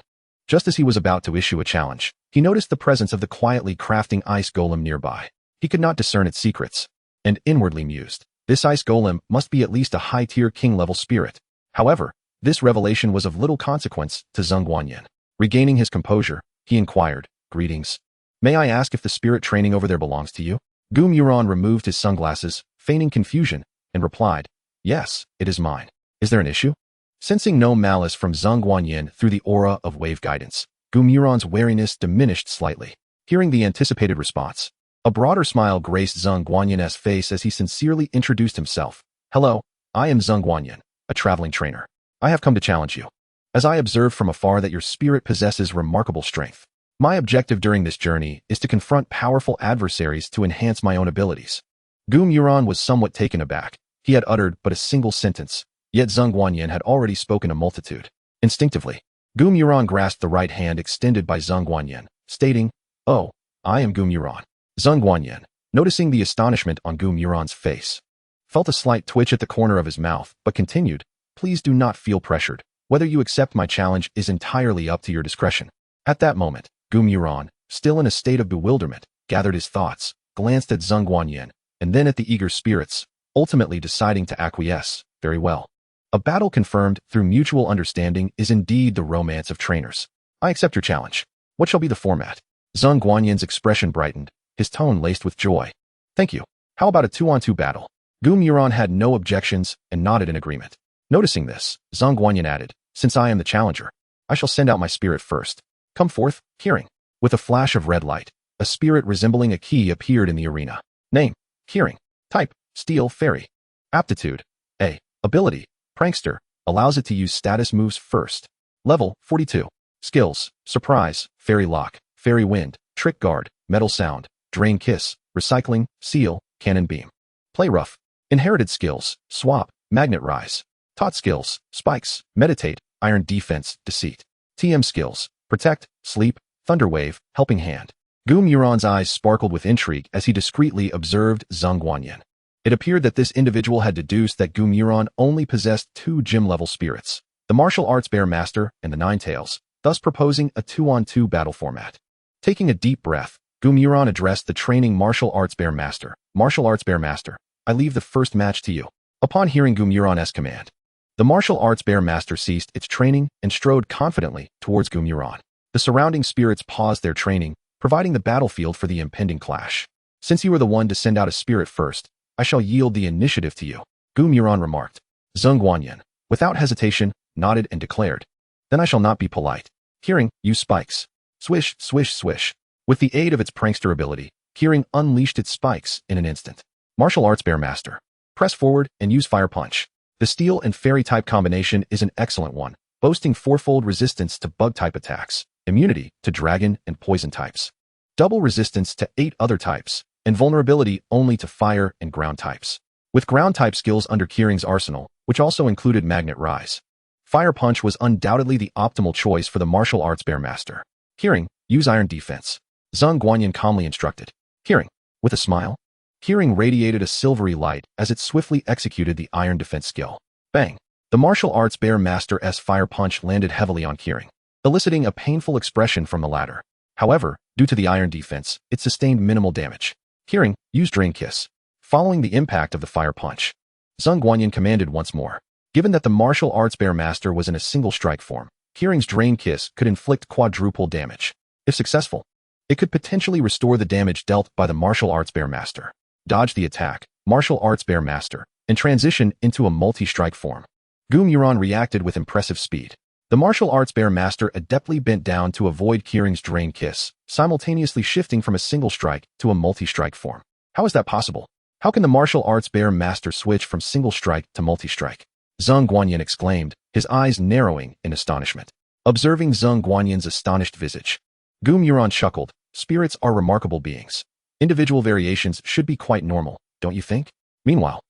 Just as he was about to issue a challenge, he noticed the presence of the quietly crafting ice golem nearby. He could not discern its secrets, and inwardly mused, this ice golem must be at least a high-tier king-level spirit. However, this revelation was of little consequence to Zhongguanyan. Regaining his composure, he inquired, greetings. May I ask if the spirit training over there belongs to you? Guillermo removed his sunglasses, feigning confusion, and replied, yes, it is mine. Is there an issue? Sensing no malice from Zhongguanyan through the aura of wave guidance, Guillermo's wariness diminished slightly. Hearing the anticipated response, a broader smile graced Zhongguanyan's face as he sincerely introduced himself. Hello, I am Zhongguanyan, a traveling trainer. I have come to challenge you, as I observed from afar that your spirit possesses remarkable strength. My objective during this journey is to confront powerful adversaries to enhance my own abilities. Guillermo was somewhat taken aback. He had uttered but a single sentence, yet Zhongguanyan had already spoken a multitude. Instinctively, Guillermo grasped the right hand extended by Zhongguanyan, stating, oh, I am Guillermo. Zhongguanyan, noticing the astonishment on Guillermo's face, felt a slight twitch at the corner of his mouth, but continued, please do not feel pressured. Whether you accept my challenge is entirely up to your discretion. At that moment, Guillermo, still in a state of bewilderment, gathered his thoughts, glanced at Zhongguanyan, and then at the eager spirits, ultimately deciding to acquiesce. Very well. A battle confirmed through mutual understanding is indeed the romance of trainers. I accept your challenge. What shall be the format? Zhongguanyan's expression brightened, his tone laced with joy. Thank you. How about a 2-on-2 battle? Guillermo had no objections and nodded in agreement. Noticing this, Zhongguanyan added, since I am the challenger, I shall send out my spirit first. Come forth, Hearing. With a flash of red light, a spirit resembling a key appeared in the arena. Name, Hearing. Type, Steel Fairy. Aptitude. A. Ability. Prankster. Allows it to use status moves first. Level 42. Skills. Surprise. Fairy Lock. Fairy Wind. Trick Guard. Metal Sound. Drain Kiss. Recycling. Seal. Cannon Beam. Play Rough. Inherited skills. Swap. Magnet Rise. Taught skills. Spikes. Meditate. Iron Defense. Deceit. TM skills. Protect. Sleep. Thunderwave. Helping Hand. Gu Muron's eyes sparkled with intrigue as he discreetly observed Zheng Guanyin. It appeared that this individual had deduced that Gu Muron only possessed 2 gym-level spirits, the martial arts bear master and the Ninetales, thus proposing a 2-on-2 battle format. Taking a deep breath, Gu Muron addressed the training martial arts bear master. Martial arts bear master, I leave the first match to you. Upon hearing Gu Muron's command, the martial arts bear master ceased its training and strode confidently towards Gu Muron. The surrounding spirits paused their training, providing the battlefield for the impending clash. Since you were the one to send out a spirit first, I shall yield the initiative to you, Gu Muron remarked. Zheng Guanyin, without hesitation, nodded and declared, then I shall not be polite. Hearing, use spikes. Swish, swish, swish. With the aid of its prankster ability, Hearing unleashed its spikes in an instant. Martial Arts Bear Master. Press forward and use Fire Punch. The Steel and Fairy type combination is an excellent one, boasting fourfold resistance to bug type attacks, immunity to dragon and poison types, double resistance to 8 other types, and vulnerability only to fire and ground types. With ground type skills under Kiering's arsenal, which also included Magnet Rise, Fire Punch was undoubtedly the optimal choice for the Martial Arts Bear Master. Kiering, use Iron Defense. Zheng Guanyin calmly instructed. Kiering, with a smile. Kiering radiated a silvery light as it swiftly executed the Iron Defense skill. Bang! The Martial Arts Bear Master's Fire Punch landed heavily on Kiering, eliciting a painful expression from the latter. However, due to the Iron Defense, it sustained minimal damage. Kiering, use Drain Kiss. Following the impact of the Fire Punch, Zheng Guanyin commanded once more. Given that the Martial Arts Bear Master was in a single strike form, Kiering's Drain Kiss could inflict quadruple damage. If successful, it could potentially restore the damage dealt by the Martial Arts Bear Master. Dodge the attack, Martial Arts Bear Master, and transition into a multi-strike form. Gu Muron reacted with impressive speed. The Martial Arts Bear Master adeptly bent down to avoid Kiering's Drain Kiss, simultaneously shifting from a single strike to a multi-strike form. How is that possible? How can the Martial Arts Bear Master switch from single strike to multi-strike? Zheng Guanyin exclaimed, his eyes narrowing in astonishment. Observing Zheng Guanyin's astonished visage, Gu Muron chuckled. Spirits are remarkable beings. Individual variations should be quite normal, don't you think? Meanwhile,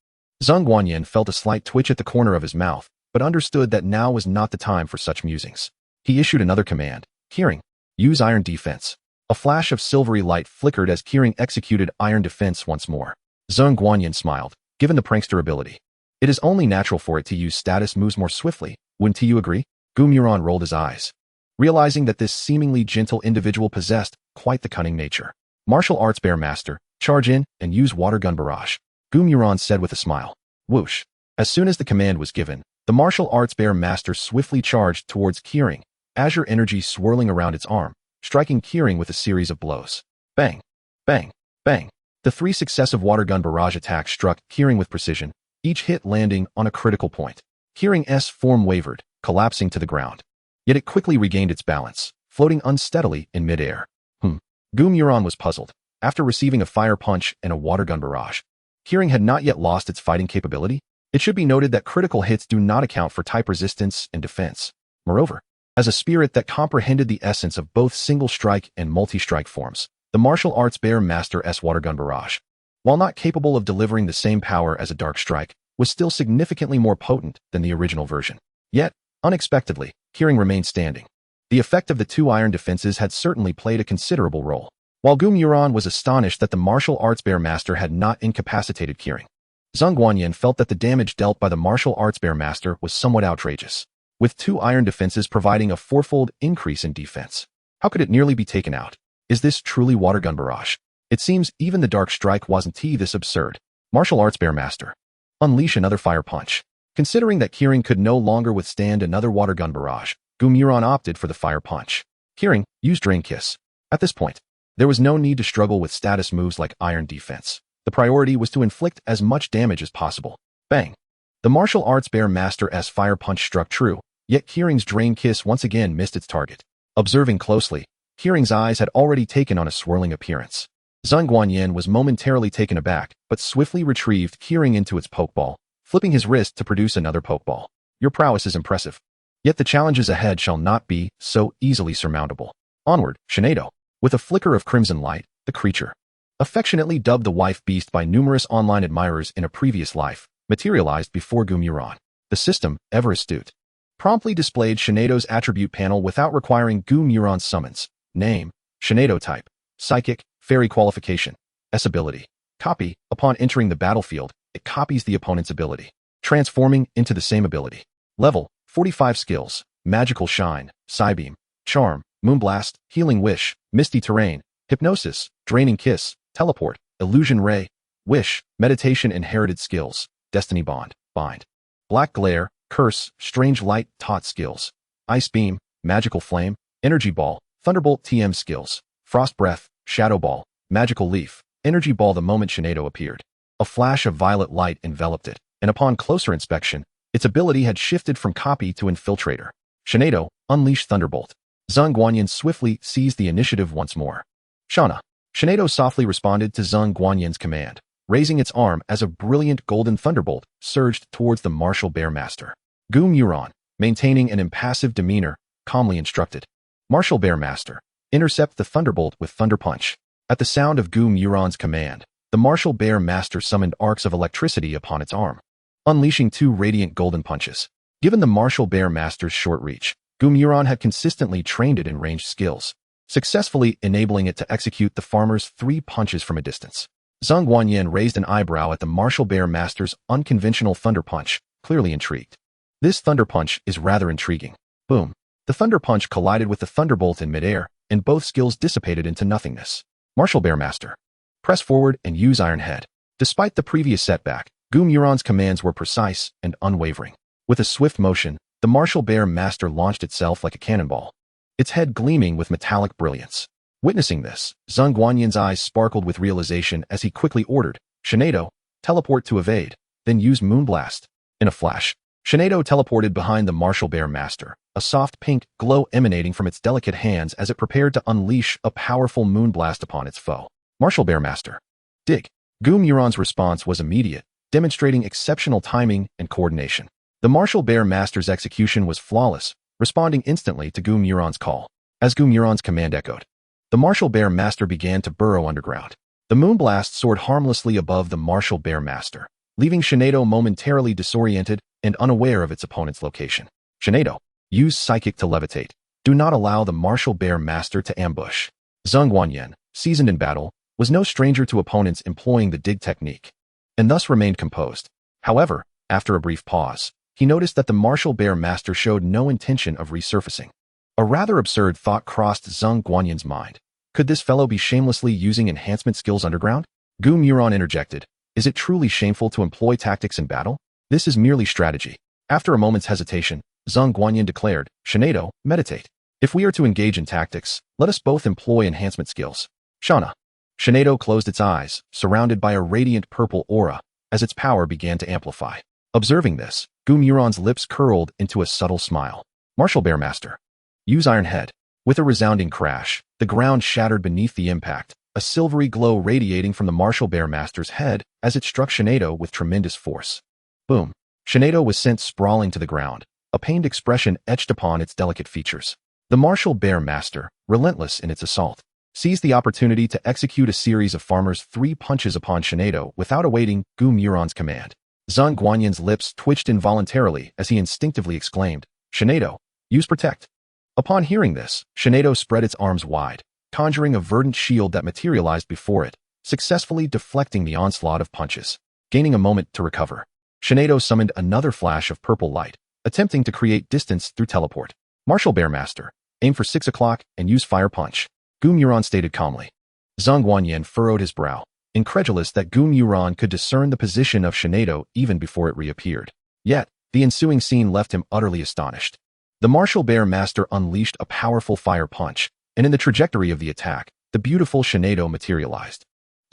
Zheng Guanyin felt a slight twitch at the corner of his mouth, but understood that now was not the time for such musings. He issued another command. Kiering, use Iron Defense. A flash of silvery light flickered as Kiering executed Iron Defense once more. Zheng Guanyin smiled, given the prankster ability. It is only natural for it to use status moves more swiftly, wouldn't you agree? Gu Muron rolled his eyes, realizing that this seemingly gentle individual possessed quite the cunning nature. Martial Arts Bear Master, charge in and use Water Gun Barrage, Gu Muron said with a smile. Whoosh. As soon as the command was given, the Martial Arts Bear Master swiftly charged towards Kiering, azure energy swirling around its arm, striking Kiering with a series of blows. Bang! Bang! Bang! The 3 successive Water Gun Barrage attacks struck Kiering with precision, each hit landing on a critical point. Kiering's form wavered, collapsing to the ground. Yet it quickly regained its balance, floating unsteadily in midair. Gu Muron was puzzled. After receiving a Fire Punch and a Water Gun Barrage, Kiering had not yet lost its fighting capability. It should be noted that critical hits do not account for type resistance and defense. Moreover, as a spirit that comprehended the essence of both single-strike and multi-strike forms, the Martial Arts Bear Master's Water Gun Barrage, while not capable of delivering the same power as a Dark Strike, was still significantly more potent than the original version. Yet, unexpectedly, Kiering remained standing. The effect of the 2 iron defenses had certainly played a considerable role. While Gu Muron was astonished that the Martial Arts Bear Master had not incapacitated Kiering, Zheng Guanyin felt that the damage dealt by the Martial Arts Bear Master was somewhat outrageous. With 2 iron defenses providing a 4-fold increase in defense, how could it nearly be taken out? Is this truly Water Gun Barrage? It seems even the Dark Strike wasn't this absurd. Martial Arts Bear Master. Unleash another Fire Punch. Considering that Kiering could no longer withstand another Water Gun Barrage, Gu Muron opted for the Fire Punch. Kiering, use Drain Kiss. At this point, there was no need to struggle with status moves like Iron Defense. The priority was to inflict as much damage as possible. Bang! The Martial Arts Bear Master's Fire Punch struck true, yet Kiering's Drain Kiss once again missed its target. Observing closely, Kiering's eyes had already taken on a swirling appearance. Zheng Guanyin was momentarily taken aback, but swiftly retrieved Kiering into its Pokeball, flipping his wrist to produce another Pokeball. Your prowess is impressive. Yet the challenges ahead shall not be so easily surmountable. Onward, Shinado. With a flicker of crimson light, the creature, affectionately dubbed the wife beast by numerous online admirers in a previous life, materialized before Gumuron. The system, ever astute, promptly displayed Shinado's attribute panel without requiring Gumuron's summons. Name, Shinado type, psychic, fairy qualification, S ability. Copy, upon entering the battlefield, it copies the opponent's ability, transforming into the same ability. Level, 45 skills, magical shine, Psybeam, charm, moonblast, healing wish, misty terrain, hypnosis, draining kiss, teleport, illusion ray, wish, meditation inherited skills, destiny bond, bind, black glare, curse, strange light, taught skills, ice beam, magical flame, energy ball, thunderbolt TM skills, frost breath, shadow ball, magical leaf, energy ball. The moment Shinado appeared, a flash of violet light enveloped it, and upon closer inspection, its ability had shifted from copy to infiltrator. Shinado, unleashed thunderbolt. Zhang Guanyin swiftly seized the initiative once more. Shauna. Shinado softly responded to Zhang Guanyin's command, raising its arm as a brilliant golden thunderbolt surged towards the martial bear master. Gumuron, maintaining an impassive demeanor, calmly instructed. Martial bear master, intercept the thunderbolt with thunder punch. At the sound of Gumuron's command, the martial bear master summoned arcs of electricity upon its arm, unleashing 2 radiant golden punches. Given the martial bear master's short reach, Gumuron had consistently trained it in ranged skills, successfully enabling it to execute the farmer's 3 punches from a distance. Zhang Guanyin raised an eyebrow at the martial bear master's unconventional thunder punch, clearly intrigued. This thunder punch is rather intriguing. Boom. The thunder punch collided with the thunderbolt in midair, and both skills dissipated into nothingness. Martial bear master. Press forward and use Iron Head. Despite the previous setback, Gumuron's commands were precise and unwavering. With a swift motion, the martial bear master launched itself like a cannonball, its head gleaming with metallic brilliance. Witnessing this, Zhang Guanyin's eyes sparkled with realization as he quickly ordered, Shinado, teleport to evade, then use Moonblast. In a flash, Shinado teleported behind the martial bear master, a soft pink glow emanating from its delicate hands as it prepared to unleash a powerful Moonblast upon its foe. Martial bear master. Dig. Gumuron's response was immediate, demonstrating exceptional timing and coordination. The martial bear master's execution was flawless, responding instantly to Gumuron's call. As Gumuron's command echoed, the martial bear master began to burrow underground. The Moonblast soared harmlessly above the martial bear master, leaving Shinado momentarily disoriented and unaware of its opponent's location. Shinado, use psychic to levitate. Do not allow the martial bear master to ambush. Zhang Guanyin, seasoned in battle, was no stranger to opponents employing the dig technique, and thus remained composed. However, after a brief pause, he noticed that the martial bear master showed no intention of resurfacing. A rather absurd thought crossed Zhang Guanyin's mind. Could this fellow be shamelessly using enhancement skills underground? Gumuron interjected. Is it truly shameful to employ tactics in battle? This is merely strategy. After a moment's hesitation, Zhang Guanyin declared, Shinado, meditate. If we are to engage in tactics, let us both employ enhancement skills. Shauna. Shinado closed its eyes, surrounded by a radiant purple aura, as its power began to amplify. Observing this, Gumuron's lips curled into a subtle smile. Martial bear master. Use Iron Head. With a resounding crash, the ground shattered beneath the impact, a silvery glow radiating from the martial bear master's head as it struck Shinado with tremendous force. Boom. Shinado was sent sprawling to the ground, a pained expression etched upon its delicate features. The martial bear master, relentless in its assault, seized the opportunity to execute a series of farmer's 3 punches upon Shinado without awaiting Gumuron's command. Zhang Guanyin's lips twitched involuntarily as he instinctively exclaimed, Shinado, use protect. Upon hearing this, Shinado spread its arms wide, conjuring a verdant shield that materialized before it, successfully deflecting the onslaught of punches. Gaining a moment to recover, Shinado summoned another flash of purple light, attempting to create distance through teleport. Martial bear master, aim for 6 o'clock and use fire punch. Gumuron stated calmly. Zhang Guanyin furrowed his brow, incredulous that Gumuron could discern the position of Shinado even before it reappeared. Yet, the ensuing scene left him utterly astonished. The martial bear master unleashed a powerful fire punch, and in the trajectory of the attack, the beautiful Shinado materialized.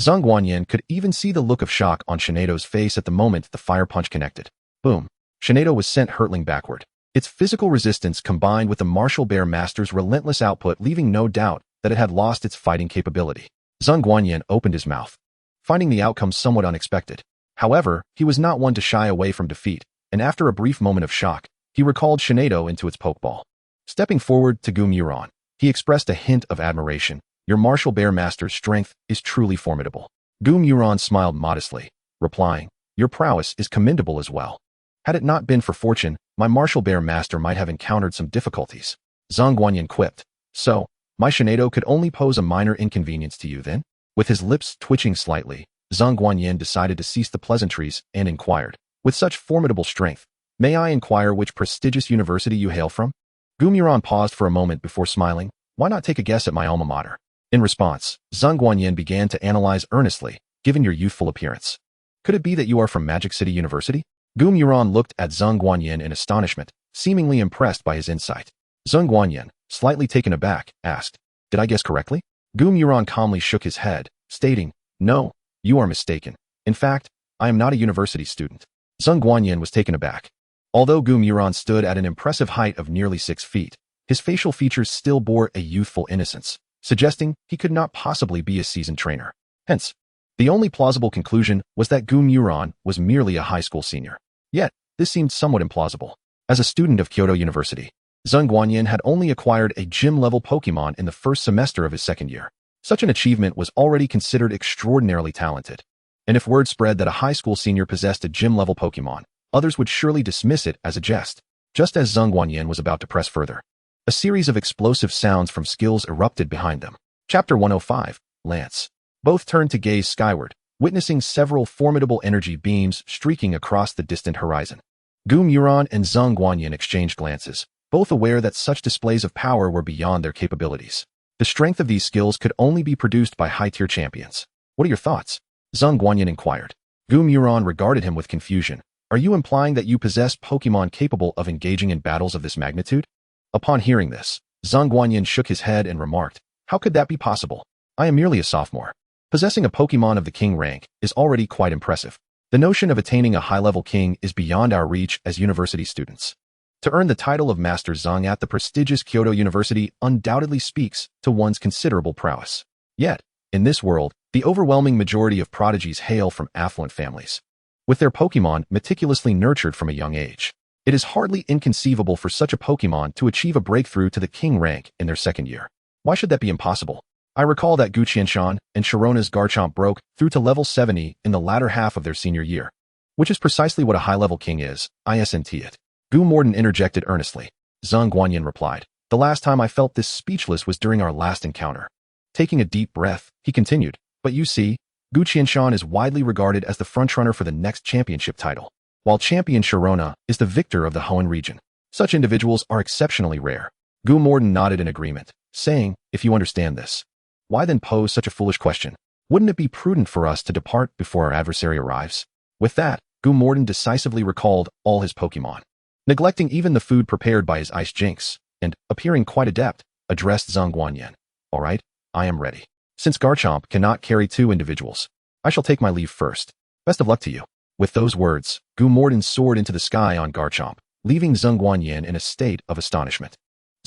Zhang Guanyin could even see the look of shock on Shinado's face at the moment the fire punch connected. Boom. Shinado was sent hurtling backward. Its physical resistance combined with the martial bear master's relentless output leaving no doubt that it had lost its fighting capability. Zhang Guanyin opened his mouth, finding the outcome somewhat unexpected. However, he was not one to shy away from defeat, and after a brief moment of shock, he recalled Shinado into its Pokeball. Stepping forward to Gumuron, he expressed a hint of admiration. Your Martial Bear Master's strength is truly formidable. Gumuron smiled modestly, replying, your prowess is commendable as well. Had it not been for fortune, my Martial Bear Master might have encountered some difficulties. Zhang Guanyin quipped. So, my Shinado could only pose a minor inconvenience to you then? With his lips twitching slightly, Zhang Guanyin decided to cease the pleasantries and inquired, with such formidable strength, may I inquire which prestigious university you hail from? Gumuron paused for a moment before smiling. Why not take a guess at my alma mater? In response, Zhang Guanyin began to analyze earnestly, given your youthful appearance. Could it be that you are from Magic City University? Gumuron looked at Zhang Guanyin in astonishment, seemingly impressed by his insight. Zhang Guanyin, slightly taken aback, asked, did I guess correctly? Gumuron calmly shook his head, stating, no, you are mistaken. In fact, I am not a university student. Zhang Guanyin was taken aback. Although Gumuron stood at an impressive height of nearly 6 feet, his facial features still bore a youthful innocence, suggesting he could not possibly be a seasoned trainer. Hence, the only plausible conclusion was that Gumuron was merely a high school senior. Yet, this seemed somewhat implausible. As a student of Kyoto University, Zhang Guanyin had only acquired a gym-level Pokemon in the first semester of his second year. Such an achievement was already considered extraordinarily talented. And if word spread that a high school senior possessed a gym-level Pokemon, others would surely dismiss it as a jest. Just as Zhang Guanyin was about to press further, a series of explosive sounds from skills erupted behind them. Chapter 105, Lance. Both turned to gaze skyward, witnessing several formidable energy beams streaking across the distant horizon. Gumuron and Zhang Guanyin exchanged glances, both aware that such displays of power were beyond their capabilities. The strength of these skills could only be produced by high-tier champions. What are your thoughts? Zhang Guanyin inquired. Gumuron regarded him with confusion. Are you implying that you possess Pokemon capable of engaging in battles of this magnitude? Upon hearing this, Zhang Guanyin shook his head and remarked, how could that be possible? I am merely a sophomore. Possessing a Pokemon of the King rank is already quite impressive. The notion of attaining a high-level King is beyond our reach as university students. To earn the title of Master Zhang at the prestigious Kyoto University undoubtedly speaks to one's considerable prowess. Yet, in this world, the overwhelming majority of prodigies hail from affluent families, with their Pokemon meticulously nurtured from a young age. It is hardly inconceivable for such a Pokemon to achieve a breakthrough to the King rank in their second year. Why should that be impossible? I recall that Gu Qianshan and Sharona's Garchomp broke through to level 70 in the latter half of their senior year, which is precisely what a high-level King is, isn't it? Gumorden interjected earnestly. Zhang Guanyin replied, the last time I felt this speechless was during our last encounter. Taking a deep breath, he continued, but you see, Gu Qianshan is widely regarded as the frontrunner for the next championship title, while Champion Sharona is the victor of the Hoenn region. Such individuals are exceptionally rare. Gumorden nodded in agreement, saying, if you understand this, why then pose such a foolish question? Wouldn't it be prudent for us to depart before our adversary arrives? With that, Gumorden decisively recalled all his Pokemon, neglecting even the food prepared by his Ice Jinx, and, appearing quite adept, addressed Zhang Guanyin. All right, I am ready. Since Garchomp cannot carry 2 individuals, I shall take my leave first. Best of luck to you. With those words, Gumorden soared into the sky on Garchomp, leaving Zhang Guanyin in a state of astonishment.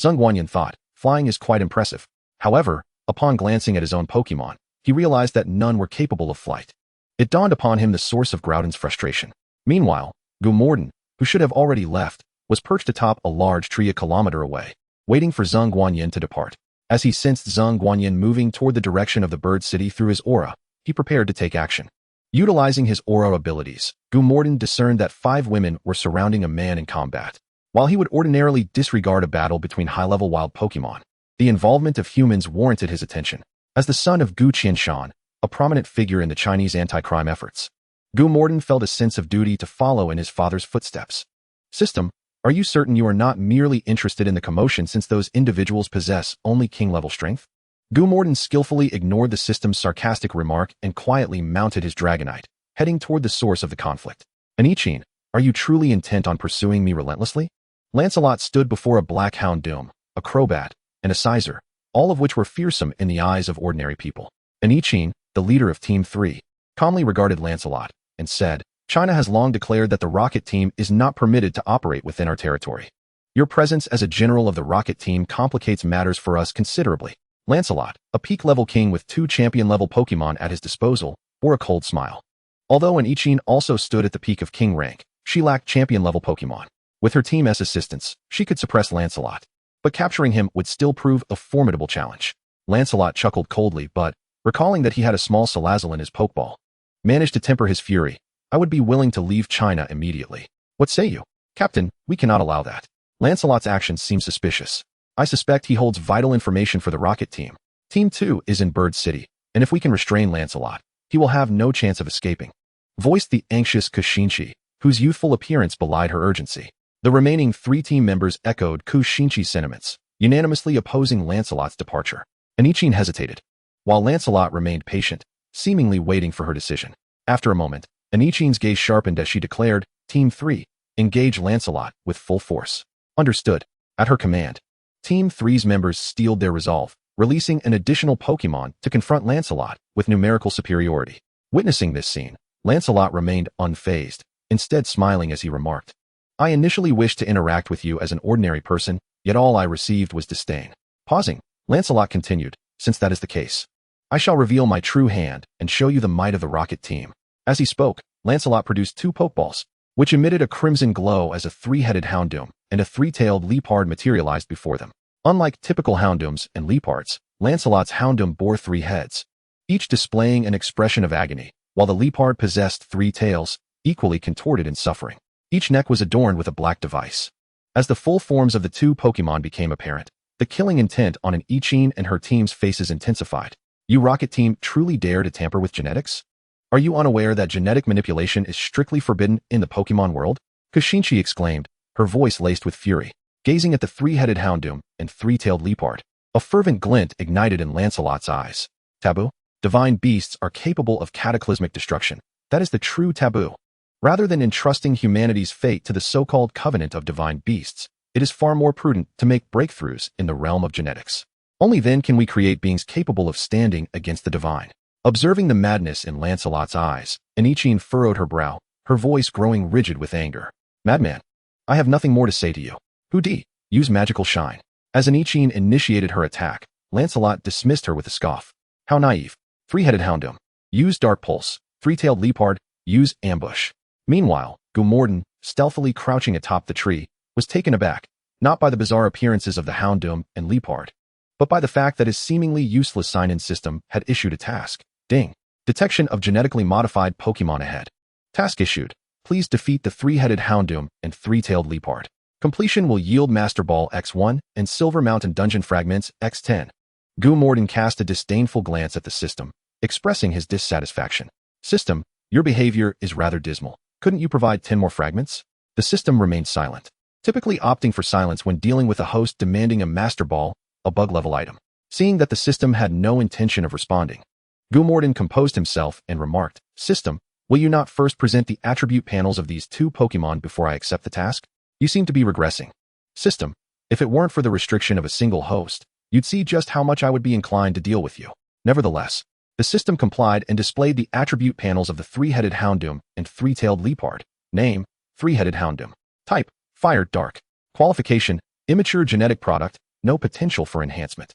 Zhang Guanyin thought, flying is quite impressive. However, upon glancing at his own Pokemon, he realized that none were capable of flight. It dawned upon him the source of Groudon's frustration. Meanwhile, Gumorden, who should have already left, was perched atop a large tree a kilometer away, waiting for Zhang Guanyin to depart. As he sensed Zhang Guanyin moving toward the direction of the bird city through his aura, he prepared to take action. Utilizing his aura abilities, Gumorden discerned that 5 women were surrounding a man in combat. While he would ordinarily disregard a battle between high-level wild Pokemon, the involvement of humans warranted his attention. As the son of Gu Qianshan, a prominent figure in the Chinese anti-crime efforts, Gumorden felt a sense of duty to follow in his father's footsteps. System, are you certain you are not merely interested in the commotion since those individuals possess only King-level strength? Gumorden skillfully ignored the system's sarcastic remark and quietly mounted his Dragonite, heading toward the source of the conflict. Anichin, are you truly intent on pursuing me relentlessly? Lancelot stood before a Black Hound Doom, a Crobat, and a Sizer, all of which were fearsome in the eyes of ordinary people. Anichin, the leader of Team 3, calmly regarded Lancelot and said, China has long declared that the Rocket Team is not permitted to operate within our territory. Your presence as a general of the Rocket Team complicates matters for us considerably. Lancelot, a peak-level king with 2 champion-level Pokemon at his disposal, bore a cold smile. Although an Ichin also stood at the peak of king rank, she lacked champion-level Pokémon. With her team's assistance, she could suppress Lancelot, but capturing him would still prove a formidable challenge. Lancelot chuckled coldly, but, recalling that he had a small Salazzle in his Pokeball, managed to temper his fury. I would be willing to leave China immediately. What say you? Captain, we cannot allow that. Lancelot's actions seem suspicious. I suspect he holds vital information for the Rocket Team. Team 2 is in Bird City, and if we can restrain Lancelot, he will have no chance of escaping. Voiced the anxious Kushinchi, whose youthful appearance belied her urgency. The remaining 3 team members echoed Kushinchi's sentiments, unanimously opposing Lancelot's departure. Ichin hesitated, while Lancelot remained patient, seemingly waiting for her decision. After a moment, Ichin's gaze sharpened as she declared, Team 3, engage Lancelot with full force. Understood. At her command, Team 3's members steeled their resolve, releasing an additional Pokémon to confront Lancelot with numerical superiority. Witnessing this scene, Lancelot remained unfazed, instead smiling as he remarked, I initially wished to interact with you as an ordinary person, yet all I received was disdain. Pausing, Lancelot continued, since that is the case, I shall reveal my true hand and show you the might of the Rocket Team. As he spoke, Lancelot produced 2 Pokeballs, which emitted a crimson glow as a 3-headed Houndoom and a 3-tailed Leopard materialized before them. Unlike typical Houndooms and Leopards, Lancelot's Houndoom bore 3 heads, each displaying an expression of agony, while the Leopard possessed 3 tails, equally contorted in suffering. Each neck was adorned with a black device. As the full forms of the 2 Pokémon became apparent, the killing intent on an Ichin and her team's faces intensified. You Rocket Team truly dare to tamper with genetics? Are you unaware that genetic manipulation is strictly forbidden in the Pokémon world? Kushinchi exclaimed, her voice laced with fury, gazing at the 3-headed Houndoom and 3-tailed Leopard. A fervent glint ignited in Lancelot's eyes. Taboo? Divine beasts are capable of cataclysmic destruction. That is the true taboo. Rather than entrusting humanity's fate to the so-called covenant of divine beasts, it is far more prudent to make breakthroughs in the realm of genetics. Only then can we create beings capable of standing against the divine. Observing the madness in Lancelot's eyes, Ichin furrowed her brow, her voice growing rigid with anger. Madman, I have nothing more to say to you. Hudi, use magical shine. As Ichin initiated her attack, Lancelot dismissed her with a scoff. How naive. 3-headed Houndoom, use Dark Pulse. 3-tailed Leopard, use Ambush. Meanwhile, Gumorden, stealthily crouching atop the tree, was taken aback, not by the bizarre appearances of the Houndoom and Leopard, but by the fact that his seemingly useless sign-in system had issued a task. Ding. Detection of genetically modified Pokémon ahead. Task issued. Please defeat the 3-headed Houndoom and 3-tailed Leopard. Completion will yield Master Ball X1 and Silver Mountain Dungeon Fragments X10. Gumorden cast a disdainful glance at the system, expressing his dissatisfaction. System, your behavior is rather dismal. Couldn't you provide 10 more fragments? The system remained silent, typically opting for silence when dealing with a host demanding a Master Ball, a bug-level item. Seeing that the system had no intention of responding, Gumorden composed himself and remarked, System, will you not first present the attribute panels of these 2 Pokémon before I accept the task? You seem to be regressing. System, if it weren't for the restriction of a single host, you'd see just how much I would be inclined to deal with you. Nevertheless, the system complied and displayed the attribute panels of the 3-headed Houndoom and 3-tailed Leopard. Name, 3-headed Houndoom. Type, Fire Dark. Qualification, immature genetic product, no potential for enhancement.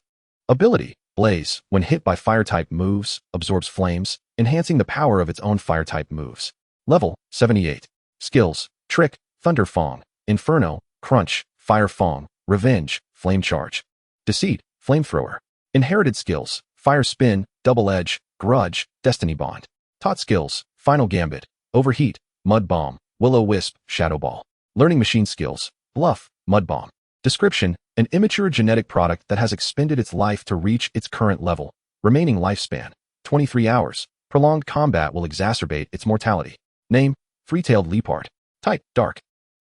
Ability, Blaze, when hit by Fire-type moves, absorbs flames, enhancing the power of its own Fire-type moves. Level, 78. Skills, Trick, Thunder Fong, Inferno, Crunch, Fire Fong, Revenge, Flame Charge. Deceit, Flamethrower. Inherited skills, Fire Spin, Double Edge, Grudge, Destiny Bond. Taught skills, Final Gambit, Overheat, Mud Bomb, Will-O-Wisp, Shadow Ball. Learning machine skills, Bluff, Mud Bomb. Description, an immature genetic product that has expended its life to reach its current level. Remaining lifespan, 23 hours. Prolonged combat will exacerbate its mortality. Name, 3-tailed Leopard. Type, Dark.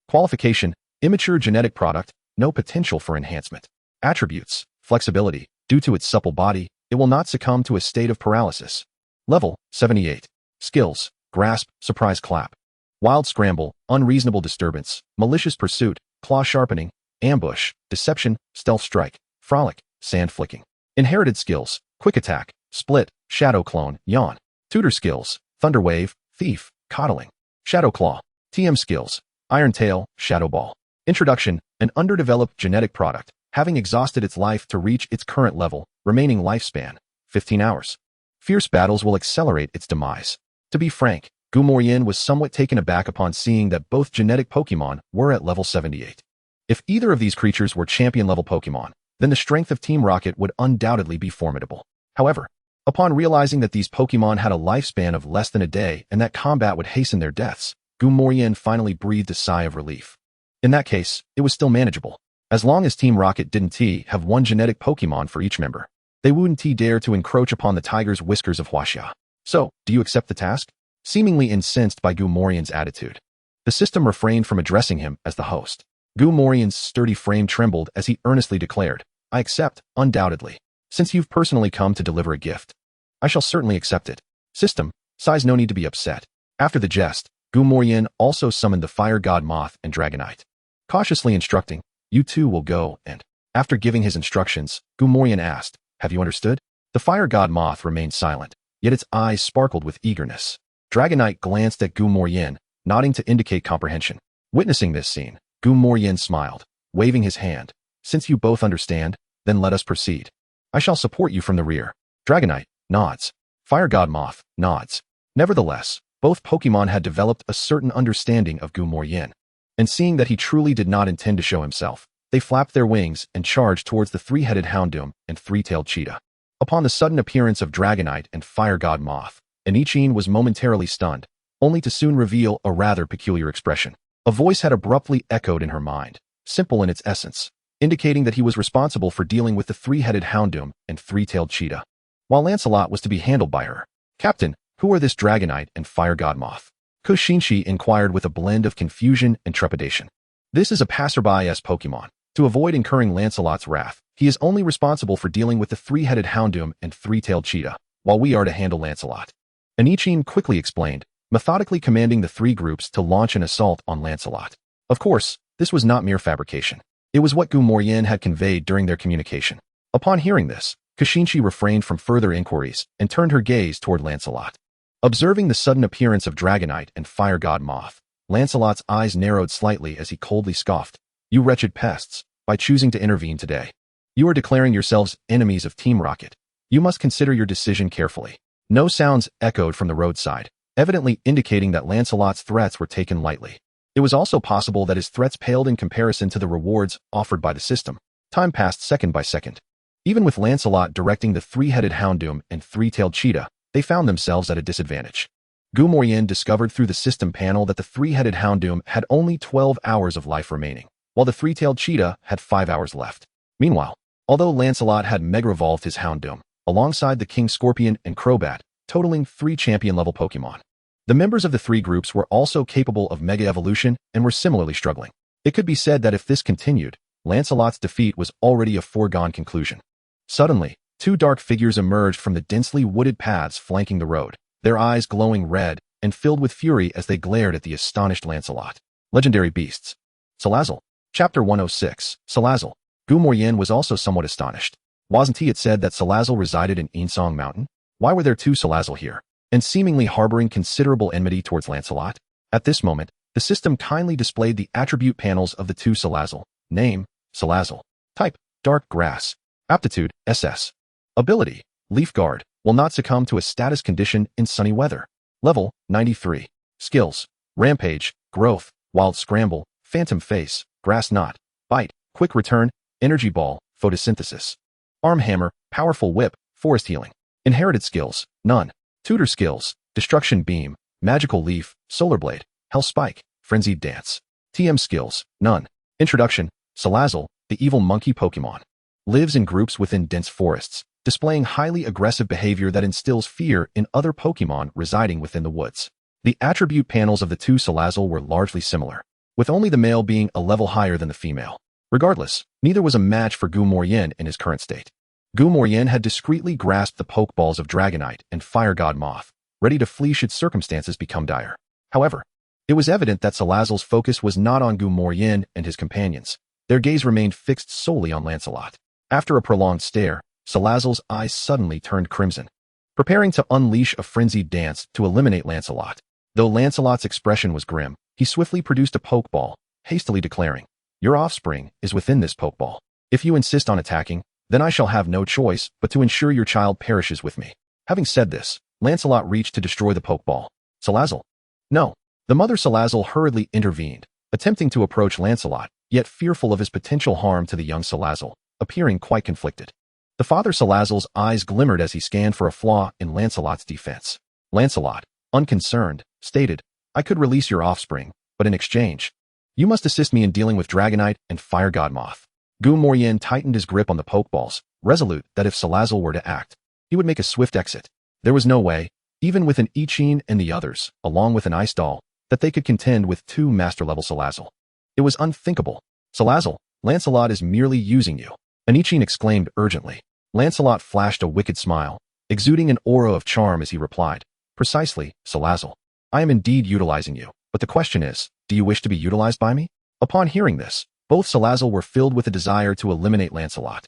Qualification, immature genetic product, no potential for enhancement. Attributes, Flexibility. Due to its supple body, it will not succumb to a state of paralysis. Level, 78. Skills, Grasp, Surprise Clap. Wild Scramble, Unreasonable Disturbance, Malicious Pursuit, Claw Sharpening, Ambush, Deception, Stealth Strike, Frolic, Sand Flicking. Inherited skills, Quick Attack, Split, Shadow Clone, Yawn. Tutor skills, Thunder Wave, Thief, Coddling. Shadow Claw. TM skills, Iron Tail, Shadow Ball. Introduction, an underdeveloped genetic product, having exhausted its life to reach its current level, remaining lifespan, 15 hours. Fierce battles will accelerate its demise. To be frank, Gumoryin was somewhat taken aback upon seeing that both genetic Pokémon were at level 78. If either of these creatures were champion-level Pokémon, then the strength of Team Rocket would undoubtedly be formidable. However, upon realizing that these Pokémon had a lifespan of less than a day and that combat would hasten their deaths, Gumoryin finally breathed a sigh of relief. In that case, it was still manageable. As long as Team Rocket didn't have one genetic Pokémon for each member, they wouldn't dare to encroach upon the tiger's whiskers of Huaxia. So, do you accept the task? Seemingly incensed by Gumoryin's attitude, the system refrained from addressing him as the host. Gumoryin's sturdy frame trembled as he earnestly declared, I accept, undoubtedly. Since you've personally come to deliver a gift, I shall certainly accept it. System, size no need to be upset. After the jest, Gumoryin also summoned the fire god Moth and Dragonite. Cautiously instructing, you two will go, and after giving his instructions, Gumoryin asked, have you understood? The fire god Moth remained silent, yet its eyes sparkled with eagerness. Dragonite glanced at Gumoryin, nodding to indicate comprehension. Witnessing this scene, Gumoryin smiled, waving his hand. Since you both understand, then let us proceed. I shall support you from the rear. Dragonite nods. Fire god Moth nods. Nevertheless, both Pokémon had developed a certain understanding of Gumoryin, and seeing that he truly did not intend to show himself, they flapped their wings and charged towards the three-headed Houndoom and three-tailed cheetah. Upon the sudden appearance of Dragonite and Fire God Moth, Anichine was momentarily stunned, only to soon reveal a rather peculiar expression. A voice had abruptly echoed in her mind, simple in its essence, indicating that he was responsible for dealing with the three-headed Houndoom and three-tailed cheetah, while Lancelot was to be handled by her. Captain, who are this Dragonite and Fire God Moth? Kushinshi inquired with a blend of confusion and trepidation. This is a passerby-esque Pokémon. To avoid incurring Lancelot's wrath, he is only responsible for dealing with the three-headed Houndoom and three-tailed cheetah, while we are to handle Lancelot. Anichine quickly explained, methodically commanding the three groups to launch an assault on Lancelot. Of course, this was not mere fabrication. It was what Gumoryin had conveyed during their communication. Upon hearing this, Kushinshi refrained from further inquiries and turned her gaze toward Lancelot. Observing the sudden appearance of Dragonite and Fire God Moth, Lancelot's eyes narrowed slightly as he coldly scoffed. You wretched pests, by choosing to intervene today, you are declaring yourselves enemies of Team Rocket. You must consider your decision carefully. No sounds echoed from the roadside, evidently indicating that Lancelot's threats were taken lightly. It was also possible that his threats paled in comparison to the rewards offered by the system. Time passed second by second. Even with Lancelot directing the three-headed Houndoom and three-tailed cheetah, they found themselves at a disadvantage. Gumoryin discovered through the system panel that the three-headed Houndoom had only 12 hours of life remaining, while the three-tailed cheetah had 5 hours left. Meanwhile, although Lancelot had mega-evolved his Houndoom, alongside the King Scorpion and Crobat, totaling 3 champion-level Pokémon, the members of the three groups were also capable of mega-evolution and were similarly struggling. It could be said that if this continued, Lancelot's defeat was already a foregone conclusion. Suddenly, 2 dark figures emerged from the densely wooded paths flanking the road, their eyes glowing red and filled with fury as they glared at the astonished Lancelot. Legendary Beasts. Salazzle. Chapter 106, Salazzle. Gumoryin was also somewhat astonished. Wasn't it said that Salazzle resided in Insong Mountain? Why were there 2 Salazzle here, and seemingly harboring considerable enmity towards Lancelot? At this moment, the system kindly displayed the attribute panels of the 2 Salazzle. Name, Salazzle. Type, Dark Grass. Aptitude, SS. Ability, Leaf Guard, will not succumb to a status condition in sunny weather. Level, 93. Skills, Rampage, Growth, Wild Scramble, Phantom Face, Grass Knot, Bite, Quick Return, Energy Ball, Photosynthesis. Arm Hammer, Powerful Whip, Forest Healing. Inherited skills, none. Tutor skills, Destruction Beam, Magical Leaf, Solar Blade, Hell Spike, Frenzied Dance. TM skills, none. Introduction, Salazzle, the evil monkey Pokémon. Lives in groups within dense forests, displaying highly aggressive behavior that instills fear in other Pokémon residing within the woods. The attribute panels of the 2 Salazzle were largely similar, with only the male being a level higher than the female. Regardless, neither was a match for Gumoryin in his current state. Gumoryin had discreetly grasped the Pokeballs of Dragonite and Fire God Moth, ready to flee should circumstances become dire. However, it was evident that Salazzle's focus was not on Gumoryin and his companions. Their gaze remained fixed solely on Lancelot. After a prolonged stare, Salazzle's eyes suddenly turned crimson, preparing to unleash a frenzied dance to eliminate Lancelot. Though Lancelot's expression was grim, he swiftly produced a Pokeball, hastily declaring, Your offspring is within this Pokeball. If you insist on attacking, then I shall have no choice but to ensure your child perishes with me. Having said this, Lancelot reached to destroy the Pokeball. Salazzle, No. The mother Salazzle hurriedly intervened, attempting to approach Lancelot, yet fearful of his potential harm to the young Salazzle, appearing quite conflicted. The father Salazzle's eyes glimmered as he scanned for a flaw in Lancelot's defense. Lancelot, unconcerned, stated, I could release your offspring, but in exchange, you must assist me in dealing with Dragonite and Fire God Moth. Gumorien tightened his grip on the Pokeballs, resolute that if Salazzle were to act, he would make a swift exit. There was no way, even with an Ichine and the others, along with an Ice Doll, that they could contend with two Master-level Salazzle. It was unthinkable. Salazzle, Lancelot is merely using you. An Ichine exclaimed urgently. Lancelot flashed a wicked smile, exuding an aura of charm as he replied, Precisely, Salazzle. I am indeed utilizing you, but the question is, do you wish to be utilized by me? Upon hearing this, both Salazzle were filled with a desire to eliminate Lancelot.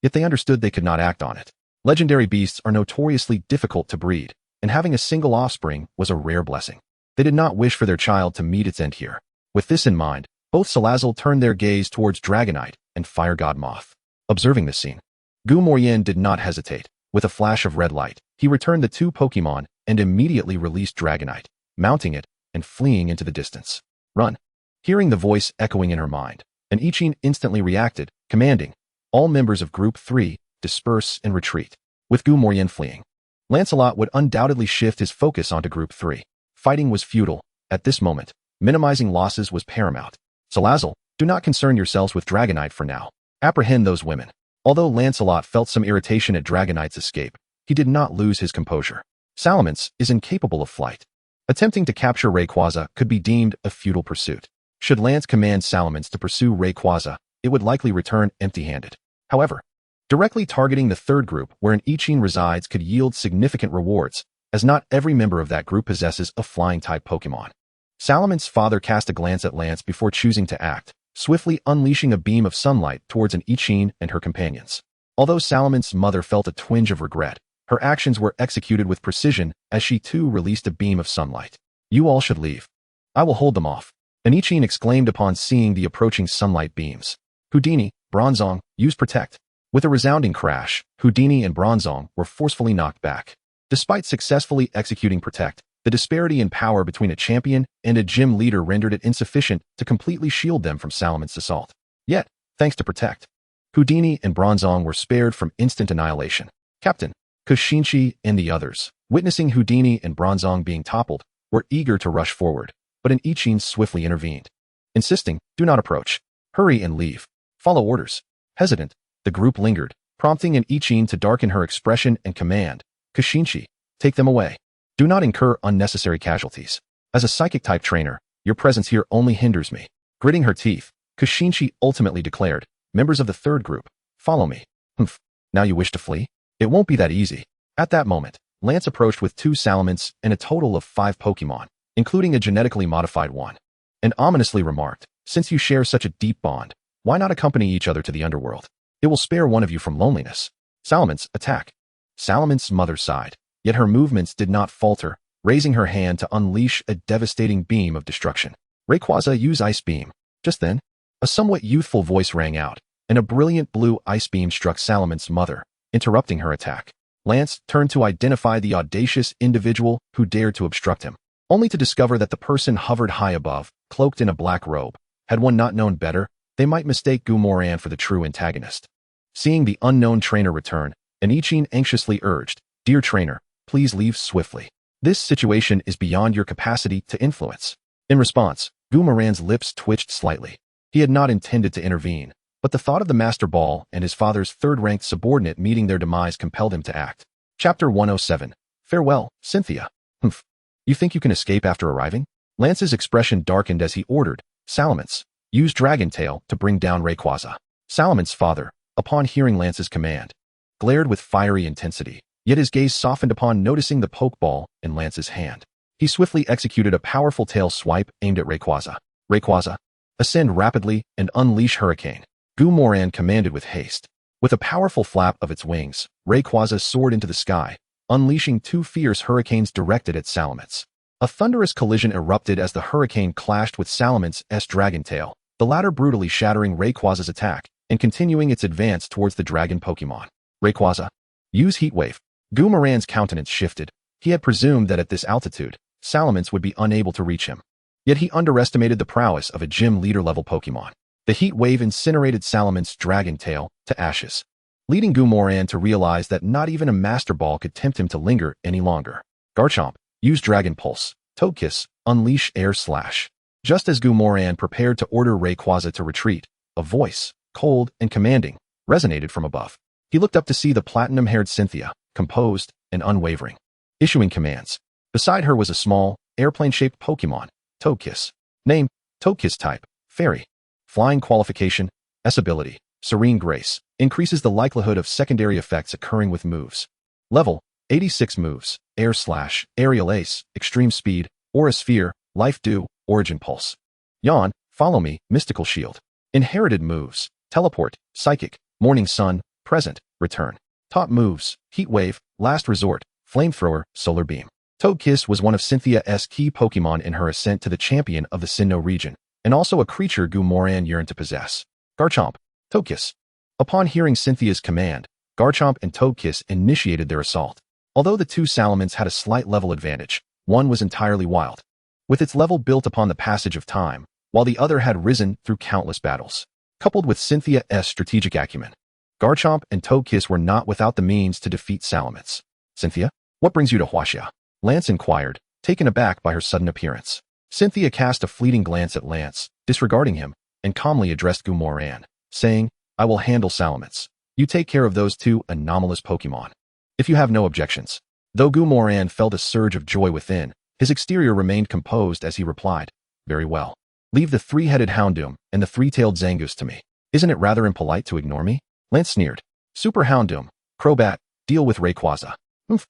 Yet they understood they could not act on it. Legendary beasts are notoriously difficult to breed, and having a single offspring was a rare blessing. They did not wish for their child to meet its end here. With this in mind, both Salazzle turned their gaze towards Dragonite and Fire God Moth. Observing this scene, Gumorien did not hesitate. With a flash of red light, he returned the two Pokemon and immediately released Dragonite, mounting it and fleeing into the distance. Run! Hearing the voice echoing in her mind, an Ichine instantly reacted, commanding, all members of Group 3, disperse and retreat. With Gumorien fleeing, Lancelot would undoubtedly shift his focus onto Group 3. Fighting was futile. At this moment, minimizing losses was paramount. Salazzle, do not concern yourselves with Dragonite for now. Apprehend those women. Although Lancelot felt some irritation at Dragonite's escape, he did not lose his composure. Salamence is incapable of flight. Attempting to capture Rayquaza could be deemed a futile pursuit. Should Lance command Salamence to pursue Rayquaza, it would likely return empty-handed. However, directly targeting the third group where an Ichine resides could yield significant rewards, as not every member of that group possesses a flying-type Pokémon. Salamence's father cast a glance at Lance before choosing to act, swiftly unleashing a beam of sunlight towards an Ichine and her companions. Although Salamence's mother felt a twinge of regret, her actions were executed with precision as she too released a beam of sunlight. You all should leave. I will hold them off. An Ichine exclaimed upon seeing the approaching sunlight beams. Houdini, Bronzong, use Protect. With a resounding crash, Houdini and Bronzong were forcefully knocked back. Despite successfully executing Protect, the disparity in power between a champion and a gym leader rendered it insufficient to completely shield them from Salamence's assault. Yet, thanks to Protect, Houdini and Bronzong were spared from instant annihilation. Captain Kushinchi and the others, witnessing Houdini and Bronzong being toppled, were eager to rush forward, but an Ichine swiftly intervened, insisting, do not approach. Hurry and leave. Follow orders. Hesitant, the group lingered, prompting an Ichine to darken her expression and command, Kushinchi, take them away. Do not incur unnecessary casualties. As a psychic-type trainer, your presence here only hinders me. Gritting her teeth, Kushinchi ultimately declared, members of the third group, follow me. Humph, now you wish to flee? It won't be that easy. At that moment, Lance approached with 2 Salamence and a total of 5 Pokemon, including a genetically modified one, and ominously remarked, since you share such a deep bond, why not accompany each other to the underworld? It will spare one of you from loneliness. Salamence, attack. Salamence's mother sighed, yet her movements did not falter, raising her hand to unleash a devastating beam of destruction. Rayquaza, use Ice Beam. Just then, a somewhat youthful voice rang out, and a brilliant blue ice beam struck Salamence's mother, interrupting her attack. Lance turned to identify the audacious individual who dared to obstruct him, only to discover that the person hovered high above, cloaked in a black robe. Had one not known better, they might mistake Gumorien for the true antagonist. Seeing the unknown trainer return, an Ichine anxiously urged, Dear trainer, please leave swiftly. This situation is beyond your capacity to influence. In response, Gumorien's lips twitched slightly. He had not intended to intervene, but the thought of the Master Ball and his father's third-ranked subordinate meeting their demise compelled him to act. Chapter 107. Farewell, Cynthia. Humph. You think you can escape after arriving? Lance's expression darkened as he ordered, Salamence, use Dragon Tail to bring down Rayquaza. Salamence's father, upon hearing Lance's command, glared with fiery intensity, yet his gaze softened upon noticing the Pokeball in Lance's hand. He swiftly executed a powerful tail swipe aimed at Rayquaza. Rayquaza, ascend rapidly and unleash Hurricane. Gumorien commanded with haste. With a powerful flap of its wings, Rayquaza soared into the sky, unleashing 2 fierce hurricanes directed at Salamence. A thunderous collision erupted as the hurricane clashed with Salamence's Dragon Tail, the latter brutally shattering Rayquaza's attack and continuing its advance towards the dragon Pokemon. Rayquaza, use Heat Wave. Gumorien's countenance shifted. He had presumed that at this altitude, Salamence would be unable to reach him. Yet he underestimated the prowess of a gym leader-level Pokémon. The heat wave incinerated Salamence's dragon tail to ashes, leading Gumoran to realize that not even a Master Ball could tempt him to linger any longer. Garchomp, use Dragon Pulse. Togekiss, unleash Air Slash. Just as Gumoran prepared to order Rayquaza to retreat, a voice, cold and commanding, resonated from above. He looked up to see the platinum-haired Cynthia, composed and unwavering, issuing commands. Beside her was a small, airplane-shaped Pokémon, Togekiss. Name, Togekiss-type, Fairy. Flying qualification, S-ability, Serene Grace, increases the likelihood of secondary effects occurring with moves. Level, 86 moves, Air Slash, Aerial Ace, Extreme Speed, Aura Sphere, Life Dew, Origin Pulse. Yawn, Follow Me, Mystical Shield. Inherited moves, Teleport, Psychic, Morning Sun, Present, Return. Top moves, Heat Wave, Last Resort, Flamethrower, Solar Beam. Togekiss was one of Cynthia's key Pokémon in her ascent to the champion of the Sinnoh region, and also a creature Gumoran yearned to possess. Garchomp, Togekiss. Upon hearing Cynthia's command, Garchomp and Togekiss initiated their assault. Although the two Salamence had a slight level advantage, one was entirely wild, with its level built upon the passage of time, while the other had risen through countless battles. Coupled with Cynthia's strategic acumen, Garchomp and Togekiss were not without the means to defeat Salamence. Cynthia, what brings you to Huaxia? Lance inquired, taken aback by her sudden appearance. Cynthia cast a fleeting glance at Lance, disregarding him, and calmly addressed Gumoran, saying, I will handle Salamence. You take care of those two anomalous Pokémon. If you have no objections. Though Gumoran felt a surge of joy within, his exterior remained composed as he replied, Very well. Leave the three-headed Houndoom and the three-tailed Zangoose to me. Isn't it rather impolite to ignore me? Lance sneered. Super Houndoom, Crobat, deal with Rayquaza.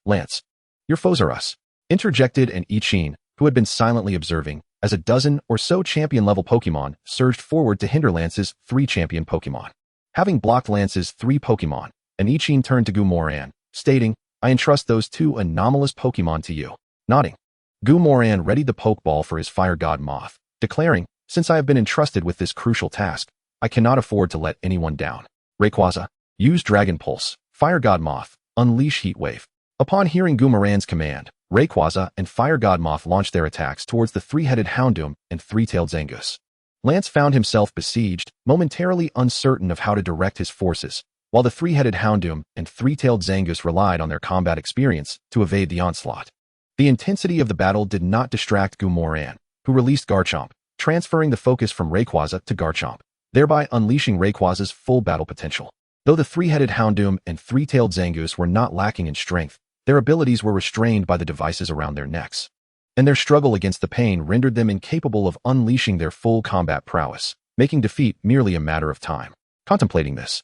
Lance. Your foes are us. Interjected and Ichin, who had been silently observing, as a dozen or so champion-level Pokémon surged forward to hinder Lance's 3 champion Pokémon. Having blocked Lance's 3 Pokémon, an Ichin turned to Gumoran, stating, I entrust those 2 anomalous Pokémon to you. Nodding. Gumoran readied the Pokeball for his Fire God Moth, declaring, Since I have been entrusted with this crucial task, I cannot afford to let anyone down. Rayquaza, use Dragon Pulse, Fire God Moth, unleash Heat Wave. Upon hearing Gumoran's command, Rayquaza and Fire God Moth launched their attacks towards the three-headed Houndoom and three-tailed Zangoose. Lance found himself besieged, momentarily uncertain of how to direct his forces, while the three-headed Houndoom and three-tailed Zangoose relied on their combat experience to evade the onslaught. The intensity of the battle did not distract Gumoran, who released Garchomp, transferring the focus from Rayquaza to Garchomp, thereby unleashing Rayquaza's full battle potential. Though the three-headed Houndoom and three-tailed Zangoose were not lacking in strength, their abilities were restrained by the devices around their necks, and their struggle against the pain rendered them incapable of unleashing their full combat prowess, making defeat merely a matter of time. Contemplating this,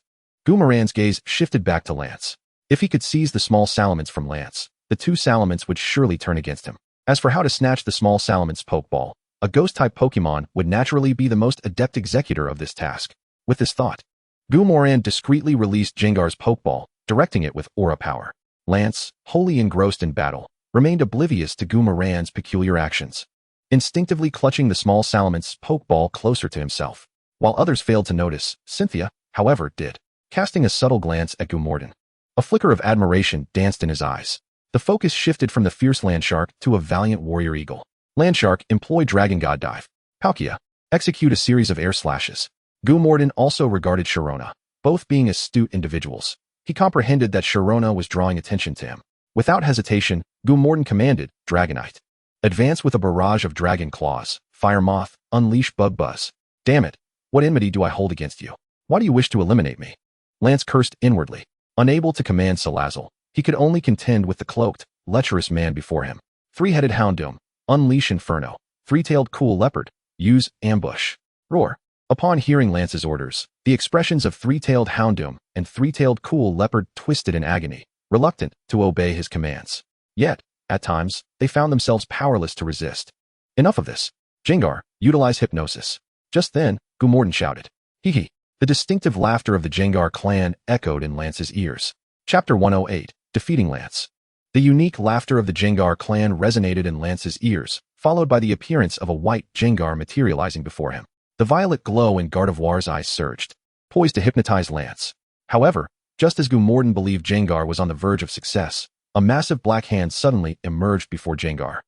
Gumoran's gaze shifted back to Lance. If he could seize the small Salamence from Lance, the 2 Salamence would surely turn against him. As for how to snatch the small Salamance's Pokeball, a Ghost-type Pokémon would naturally be the most adept executor of this task. With this thought, Gumoran discreetly released Jengar's Pokeball, directing it with aura power. Lance, wholly engrossed in battle, remained oblivious to Gumoran's peculiar actions, instinctively clutching the small Salamance's Pokeball closer to himself. While others failed to notice, Cynthia, however, did, casting a subtle glance at Gumorden. A flicker of admiration danced in his eyes. The focus shifted from the fierce Landshark to a valiant warrior eagle. Landshark, employ Dragon God Dive. Palkia, execute a series of air slashes. Gumorden also regarded Sharona, both being astute individuals. He comprehended that Sharona was drawing attention to him. Without hesitation, Gumorden commanded, Dragonite. Advance with a barrage of Dragon Claws. Fire Moth, unleash Bug Buzz. Damn it, what enmity do I hold against you? Why do you wish to eliminate me? Lance cursed inwardly. Unable to command Salazzle, he could only contend with the cloaked, lecherous man before him. Three-headed Houndoom, unleash Inferno. Three-tailed Cool Leopard, use Ambush. Roar. Upon hearing Lance's orders, the expressions of three-tailed Houndoom and three-tailed Cool Leopard twisted in agony, reluctant to obey his commands. Yet, at times, they found themselves powerless to resist. Enough of this. Jengar, utilize Hypnosis. Just then, Gumorden shouted. Hee hee. The distinctive laughter of the Jengar clan echoed in Lance's ears. Chapter 108, Defeating Lance. The unique laughter of the Jengar clan resonated in Lance's ears, followed by the appearance of a white Jengar materializing before him. The violet glow in Gardevoir's eyes surged, poised to hypnotize Lance. However, just as Gumorden believed Jengar was on the verge of success, a massive black hand suddenly emerged before Jengar.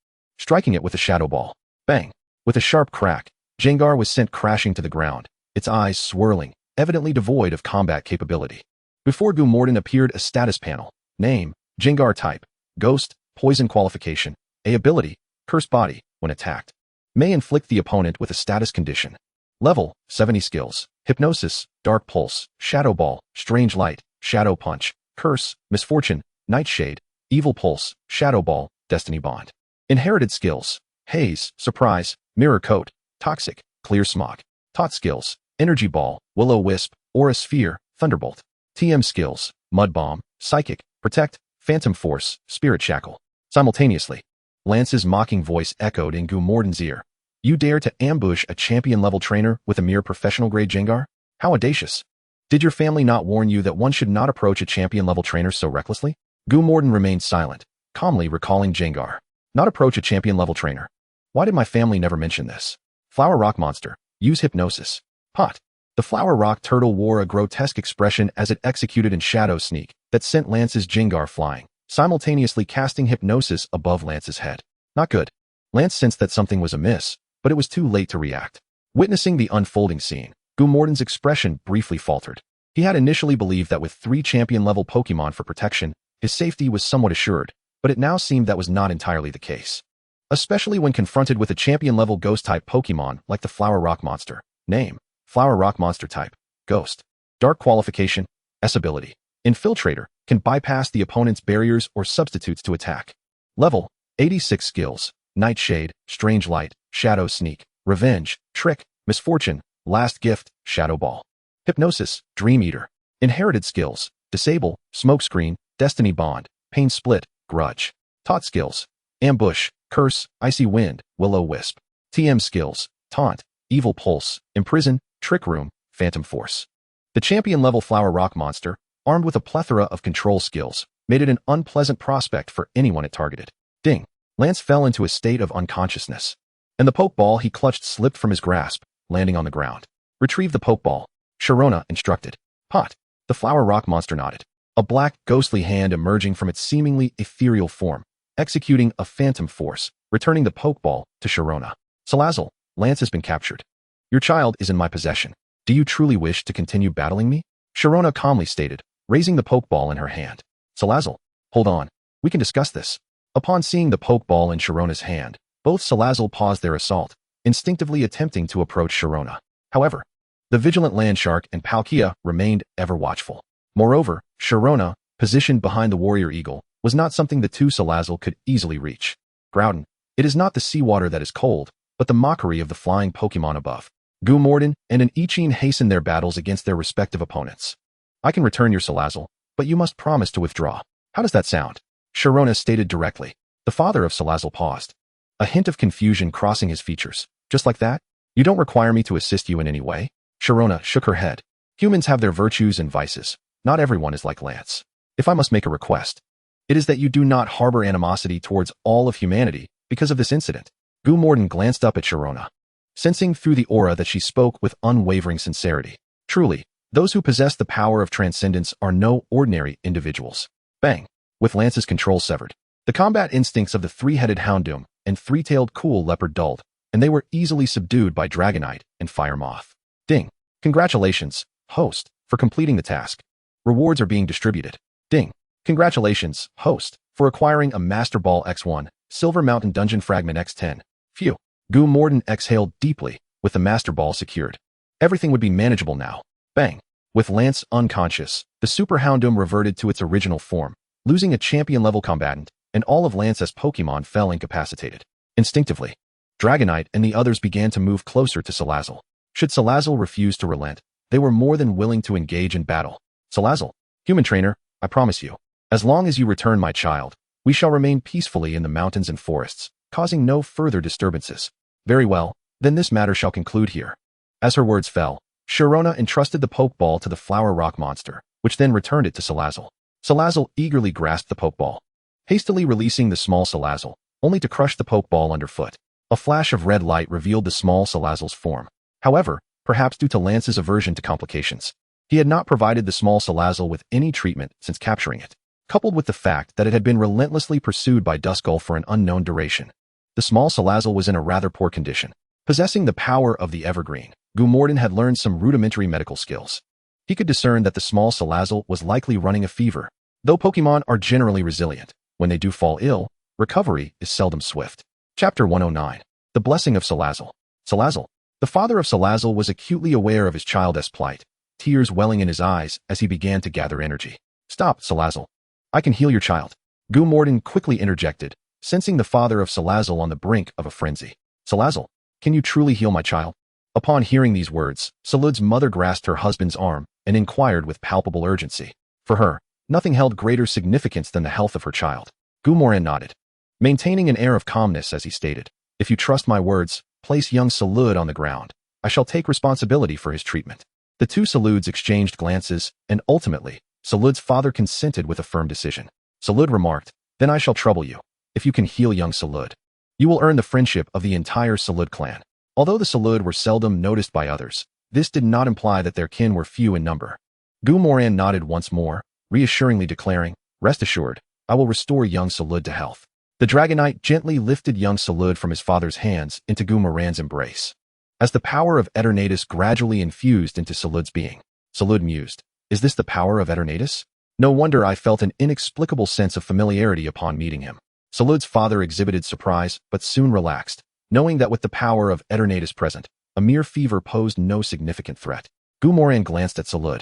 striking it with a shadow ball. Bang! With a sharp crack, Jengar was sent crashing to the ground, its eyes swirling, evidently devoid of combat capability. Before Gumorden appeared a status panel. Name, Jengar type, Ghost, Poison qualification, A ability, Curse body, when attacked. May inflict the opponent with a status condition. Level, 70 skills, Hypnosis, Dark Pulse, Shadow Ball, Strange Light, Shadow Punch, Curse, Misfortune, Nightshade, Evil Pulse, Shadow Ball, Destiny Bond. Inherited skills, Haze, Surprise, Mirror Coat, Toxic, Clear Smog. Taught skills, Energy Ball, Will-O-Wisp, Aura Sphere, Thunderbolt. TM skills, Mud Bomb, Psychic, Protect, Phantom Force, Spirit Shackle. Simultaneously, Lance's mocking voice echoed in Gumorden's ear. You dare to ambush a champion-level trainer with a mere professional-grade Jengar? How audacious. Did your family not warn you that one should not approach a champion-level trainer so recklessly? Gumorden remained silent, calmly recalling Jengar. Not approach a champion-level trainer. Why did my family never mention this? Flower Rock Monster, use Hypnosis. Pot. The Flower Rock Turtle wore a grotesque expression as it executed in Shadow Sneak that sent Lance's Jengar flying, simultaneously casting Hypnosis above Lance's head. Not good. Lance sensed that something was amiss, but it was too late to react. Witnessing the unfolding scene, Gumorden's expression briefly faltered. He had initially believed that with 3 champion-level Pokémon for protection, his safety was somewhat assured, but it now seemed that was not entirely the case. Especially when confronted with a champion-level Ghost-type Pokémon like the Flower Rock Monster. Name, Flower Rock Monster type, Ghost. Dark qualification, S ability. Infiltrator, can bypass the opponent's barriers or substitutes to attack. Level, 86 skills, Nightshade, Strange Light, Shadow Sneak, Revenge, Trick, Misfortune, Last Gift, Shadow Ball. Hypnosis, Dream Eater. Inherited skills, Disable, Smokescreen, Destiny Bond, Pain Split, Grudge. Taught skills, Ambush, Curse, Icy Wind, Will-O-Wisp. TM skills, Taunt, Evil Pulse, Imprison, Trick Room, Phantom Force. The champion-level Flower Rock Monster, armed with a plethora of control skills, made it an unpleasant prospect for anyone it targeted. Ding! Lance fell into a state of unconsciousness, and the Pokeball he clutched slipped from his grasp, landing on the ground. Retrieve the Pokeball, Sharona instructed. Pot. The Flower Rock Monster nodded, a black, ghostly hand emerging from its seemingly ethereal form, executing a Phantom Force, returning the Pokeball to Sharona. Salazzle, Lance has been captured. Your child is in my possession. Do you truly wish to continue battling me? Sharona calmly stated, raising the Pokeball in her hand. Salazzle, hold on. We can discuss this. Upon seeing the Pokeball in Sharona's hand, both Salazzle paused their assault, instinctively attempting to approach Sharona. However, the vigilant Landshark and Palkia remained ever watchful. Moreover, Sharona, positioned behind the Warrior Eagle, was not something the two Salazzle could easily reach. Groudon, it is not the seawater that is cold, but the mockery of the flying Pokémon above. Gumorden and an Ichine hastened their battles against their respective opponents. I can return your Salazzle, but you must promise to withdraw. How does that sound? Sharona stated directly. The father of Salazzle paused, a hint of confusion crossing his features. Just like that? You don't require me to assist you in any way? Sharona shook her head. Humans have their virtues and vices. Not everyone is like Lance. If I must make a request, it is that you do not harbor animosity towards all of humanity because of this incident. Gumorden glanced up at Sharona, sensing through the aura that she spoke with unwavering sincerity. Truly, those who possess the power of transcendence are no ordinary individuals. Bang! With Lance's control severed, the combat instincts of the 3-headed Houndoom and 3-tailed Cool Leopard dulled, and they were easily subdued by Dragonite and Fire Moth. Ding! Congratulations, host, for completing the task. Rewards are being distributed. Ding! Congratulations, host, for acquiring a Master Ball X1, Silver Mountain Dungeon Fragment X10. Phew! Gumorden exhaled deeply, with the Master Ball secured. Everything would be manageable now. Bang! With Lance unconscious, the Super Houndoom reverted to its original form, losing a champion-level combatant, and all of Lance's Pokémon fell incapacitated. Instinctively, Dragonite and the others began to move closer to Salazzle. Should Salazzle refuse to relent, they were more than willing to engage in battle. Salazzle, human trainer, I promise you, as long as you return my child, we shall remain peacefully in the mountains and forests, causing no further disturbances. Very well, then this matter shall conclude here. As her words fell, Sharona entrusted the Pokeball to the Flower Rock Monster, which then returned it to Salazzle. Salazzle eagerly grasped the Pokeball, hastily releasing the small Salazzle, only to crush the Pokeball underfoot. A flash of red light revealed the small Salazzle's form. However, perhaps due to Lance's aversion to complications, he had not provided the small Salazzle with any treatment since capturing it. Coupled with the fact that it had been relentlessly pursued by Duskull for an unknown duration, The small Salazzle was in a rather poor condition. Possessing the power of the evergreen, Gumorden had learned some rudimentary medical skills. He could discern that the small Salazzle was likely running a fever. Though Pokemon are generally resilient, when they do fall ill, recovery is seldom swift. Chapter 109. The Blessing of Salazzle. Salazzle. The father of Salazzle was acutely aware of his child's plight, tears welling in his eyes as he began to gather energy. Stop, Salazzle. I can heal your child. Gumorden quickly interjected, sensing the father of Salazzle on the brink of a frenzy. Salazzle, can you truly heal my child? Upon hearing these words, Salud's mother grasped her husband's arm and inquired with palpable urgency. For her, nothing held greater significance than the health of her child. Gumorden nodded, maintaining an air of calmness as he stated, if you trust my words, place young Salud on the ground. I shall take responsibility for his treatment. The two Saluds exchanged glances, and ultimately, Salud's father consented with a firm decision. Salud remarked, then I shall trouble you. If you can heal young Salud, you will earn the friendship of the entire Salud clan. Although the Salud were seldom noticed by others, this did not imply that their kin were few in number. Gumorden nodded once more, reassuringly declaring, rest assured, I will restore young Salud to health. The Dragonite gently lifted young Salud from his father's hands into Gummoran's embrace. As the power of Eternatus gradually infused into Salud's being, Salud mused, is this the power of Eternatus? No wonder I felt an inexplicable sense of familiarity upon meeting him. Salud's father exhibited surprise, but soon relaxed, knowing that with the power of Eternatus present, a mere fever posed no significant threat. Gummoran glanced at Salud.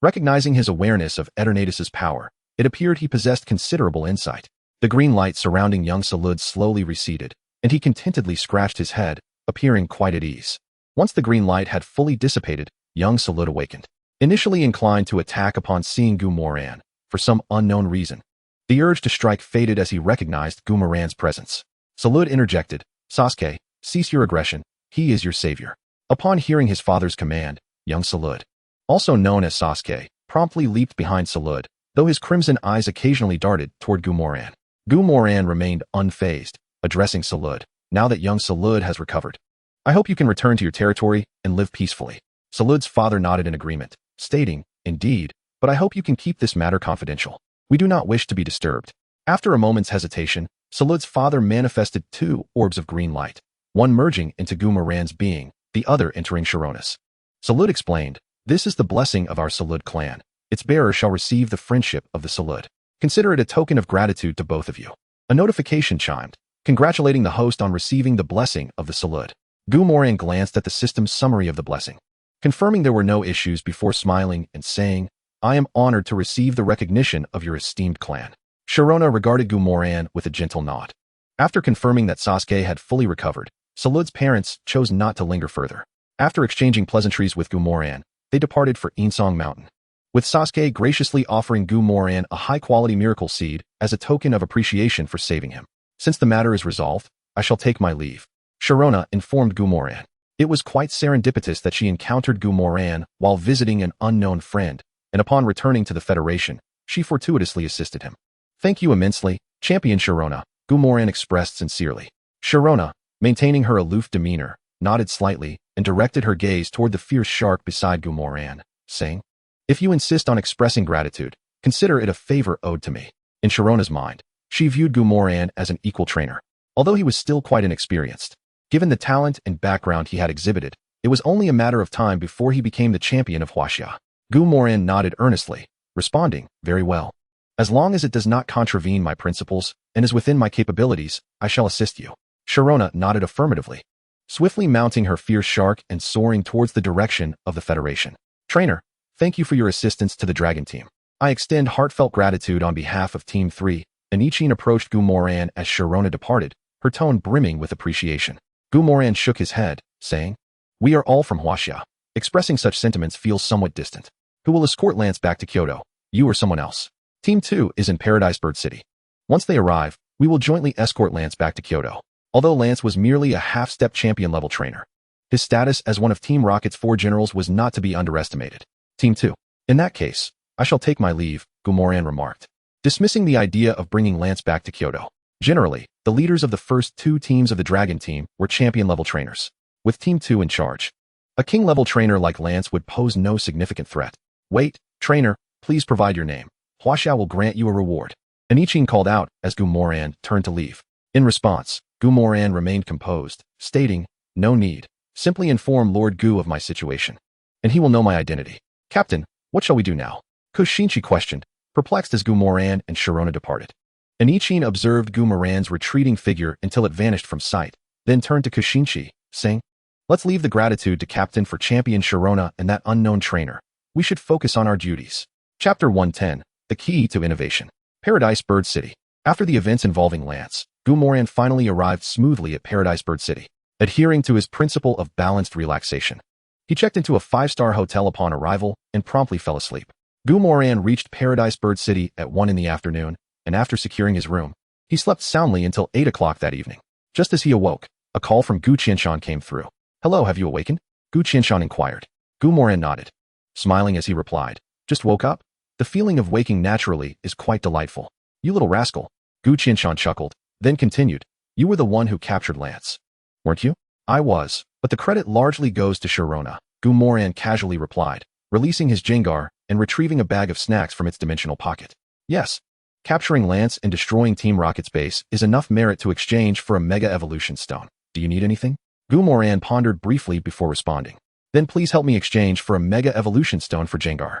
Recognizing his awareness of Eternatus's power, it appeared he possessed considerable insight. The green light surrounding young Salud slowly receded, and he contentedly scratched his head, appearing quite at ease. Once the green light had fully dissipated, young Salud awakened. Initially inclined to attack upon seeing Gummoran, for some unknown reason, the urge to strike faded as he recognized Gummoran's presence. Salud interjected, Sasuke, cease your aggression, he is your savior. Upon hearing his father's command, young Salud, also known as Sasuke, promptly leaped behind Salud, though his crimson eyes occasionally darted toward Gummoran. Gummoran remained unfazed, addressing Salud, now that young Salud has recovered. I hope you can return to your territory and live peacefully. Salud's father nodded in agreement, stating, indeed, but I hope you can keep this matter confidential. We do not wish to be disturbed. After a moment's hesitation, Salud's father manifested two orbs of green light, one merging into Gummoran's being, the other entering Sharona's. Salud explained, this is the blessing of our Salud clan. Its bearer shall receive the friendship of the Salud. Consider it a token of gratitude to both of you. A notification chimed, congratulating the host on receiving the blessing of the Salud. Gummoran glanced at the system's summary of the blessing, confirming there were no issues before smiling and saying, I am honored to receive the recognition of your esteemed clan. Sharona regarded Gummoran with a gentle nod. After confirming that Sasuke had fully recovered, Salud's parents chose not to linger further. After exchanging pleasantries with Gummoran, they departed for Insong Mountain, with Sasuke graciously offering Gummoran a high-quality miracle seed as a token of appreciation for saving him. Since the matter is resolved, I shall take my leave. Sharona informed Gummoran. It was quite serendipitous that she encountered Gummoran while visiting an unknown friend, and upon returning to the Federation, she fortuitously assisted him. Thank you immensely, Champion Sharona, Gummoran expressed sincerely. Sharona, maintaining her aloof demeanor, nodded slightly and directed her gaze toward the fierce shark beside Gummoran, saying, if you insist on expressing gratitude, consider it a favor owed to me. In Sharona's mind, she viewed Gummoran as an equal trainer, although he was still quite inexperienced. Given the talent and background he had exhibited, it was only a matter of time before he became the champion of Huaxia. Gummoran nodded earnestly, responding, very well. As long as it does not contravene my principles and is within my capabilities, I shall assist you. Sharona nodded affirmatively, swiftly mounting her fierce shark and soaring towards the direction of the Federation. Trainer, thank you for your assistance to the Dragon Team. I extend heartfelt gratitude on behalf of Team 3, and Ichin approached Gummoran as Sharona departed, her tone brimming with appreciation. Gummoran shook his head, saying, we are all from Huaxia. Expressing such sentiments feels somewhat distant. Who will escort Lance back to Kyoto, you or someone else? Team 2 is in Paradise Bird City. Once they arrive, we will jointly escort Lance back to Kyoto. Although Lance was merely a half-step champion-level trainer, his status as one of Team Rocket's 4 generals was not to be underestimated. Team 2. In that case, I shall take my leave, Gummoran remarked, dismissing the idea of bringing Lance back to Kyoto. Generally, the leaders of the first 2 teams of the Dragon Team were champion-level trainers, with Team 2 in charge. A king-level trainer like Lance would pose no significant threat. Wait, trainer, please provide your name. Huaxia will grant you a reward. Ichin called out as Gummoran turned to leave. In response, Gumoran remained composed, stating, "No need. Simply inform Lord Gu of my situation, and he will know my identity." "Captain, what shall we do now?" Koshinchi questioned, perplexed as Gumoran and Sharona departed. Anichin observed Gumoran's retreating figure until it vanished from sight, then turned to Koshinchi, saying, "Let's leave the gratitude to Captain for champion Sharona and that unknown trainer. We should focus on our duties." Chapter 110, The Key to Innovation. Paradise Bird City. After the events involving Lance, Gumoran finally arrived smoothly at Paradise Bird City, adhering to his principle of balanced relaxation. He checked into a 5-star hotel upon arrival and promptly fell asleep. Gumoran reached Paradise Bird City at 1 in the afternoon, and after securing his room, he slept soundly until 8 o'clock that evening. Just as he awoke, a call from Gu Qianshan came through. "Hello, have you awakened?" Gu Qianshan inquired. Gumoran nodded, smiling as he replied, "Just woke up? The feeling of waking naturally is quite delightful." "You little rascal," Gu Qianshan chuckled, then continued, "You were the one who captured Lance, weren't you?" "I was, but the credit largely goes to Sharona," Gumoran casually replied, releasing his Jengar and retrieving a bag of snacks from its dimensional pocket. "Yes. Capturing Lance and destroying Team Rocket's base is enough merit to exchange for a Mega Evolution Stone. Do you need anything?" Gumoran pondered briefly before responding. "Then please help me exchange for a Mega Evolution Stone for Jengar."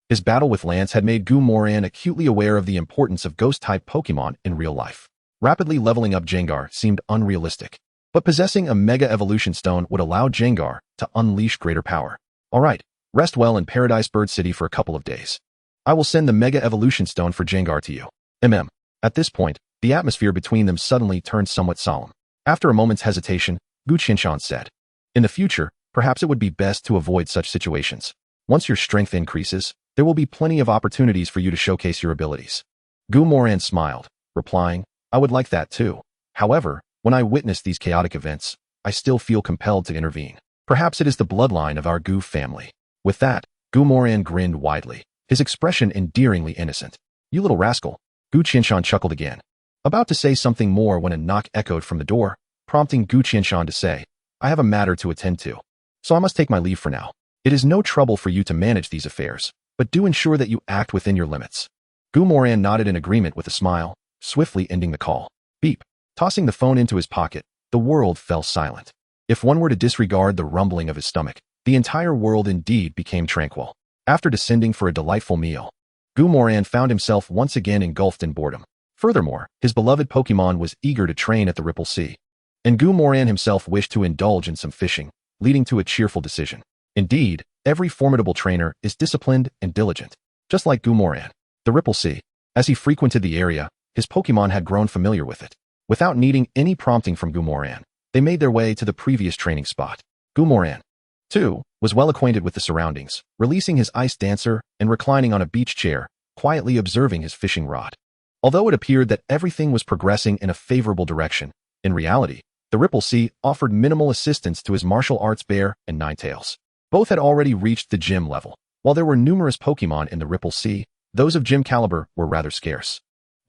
His battle with Lance had made Gumoran acutely aware of the importance of Ghost-type Pokémon in real life. Rapidly leveling up Jengar seemed unrealistic, but possessing a Mega Evolution Stone would allow Jengar to unleash greater power. "All right, rest well in Paradise Bird City for a couple of days. I will send the Mega Evolution Stone for Jengar to you. At this point, the atmosphere between them suddenly turned somewhat solemn. After a moment's hesitation, Gu Qianshan said, "In the future, perhaps it would be best to avoid such situations. Once your strength increases, there will be plenty of opportunities for you to showcase your abilities." Gumoran smiled, replying, "I would like that too. However, when I witness these chaotic events, I still feel compelled to intervene. Perhaps it is the bloodline of our Gu family." With that, Gumoran grinned widely, his expression endearingly innocent. "You little rascal," Gu Qianshan chuckled again, about to say something more when a knock echoed from the door, prompting Gu Qianshan to say, "I have a matter to attend to, so I must take my leave for now. It is no trouble for you to manage these affairs, but do ensure that you act within your limits." Gumoran nodded in agreement with a smile, swiftly ending the call. Beep. Tossing the phone into his pocket, the world fell silent. If one were to disregard the rumbling of his stomach, the entire world indeed became tranquil. After descending for a delightful meal, Gumoran found himself once again engulfed in boredom. Furthermore, his beloved Pokémon was eager to train at the Ripple Sea, and Gumoran himself wished to indulge in some fishing, leading to a cheerful decision. Indeed, every formidable trainer is disciplined and diligent, just like Gumoran. The Ripple Sea. As he frequented the area, his Pokémon had grown familiar with it. Without needing any prompting from Gumoran, they made their way to the previous training spot. Gumoran, too, was well acquainted with the surroundings, releasing his ice dancer and reclining on a beach chair, quietly observing his fishing rod. Although it appeared that everything was progressing in a favorable direction, in reality, the Ripple Sea offered minimal assistance to his martial arts bear and Ninetales. Both had already reached the gym level. While there were numerous Pokémon in the Ripple Sea, those of gym caliber were rather scarce.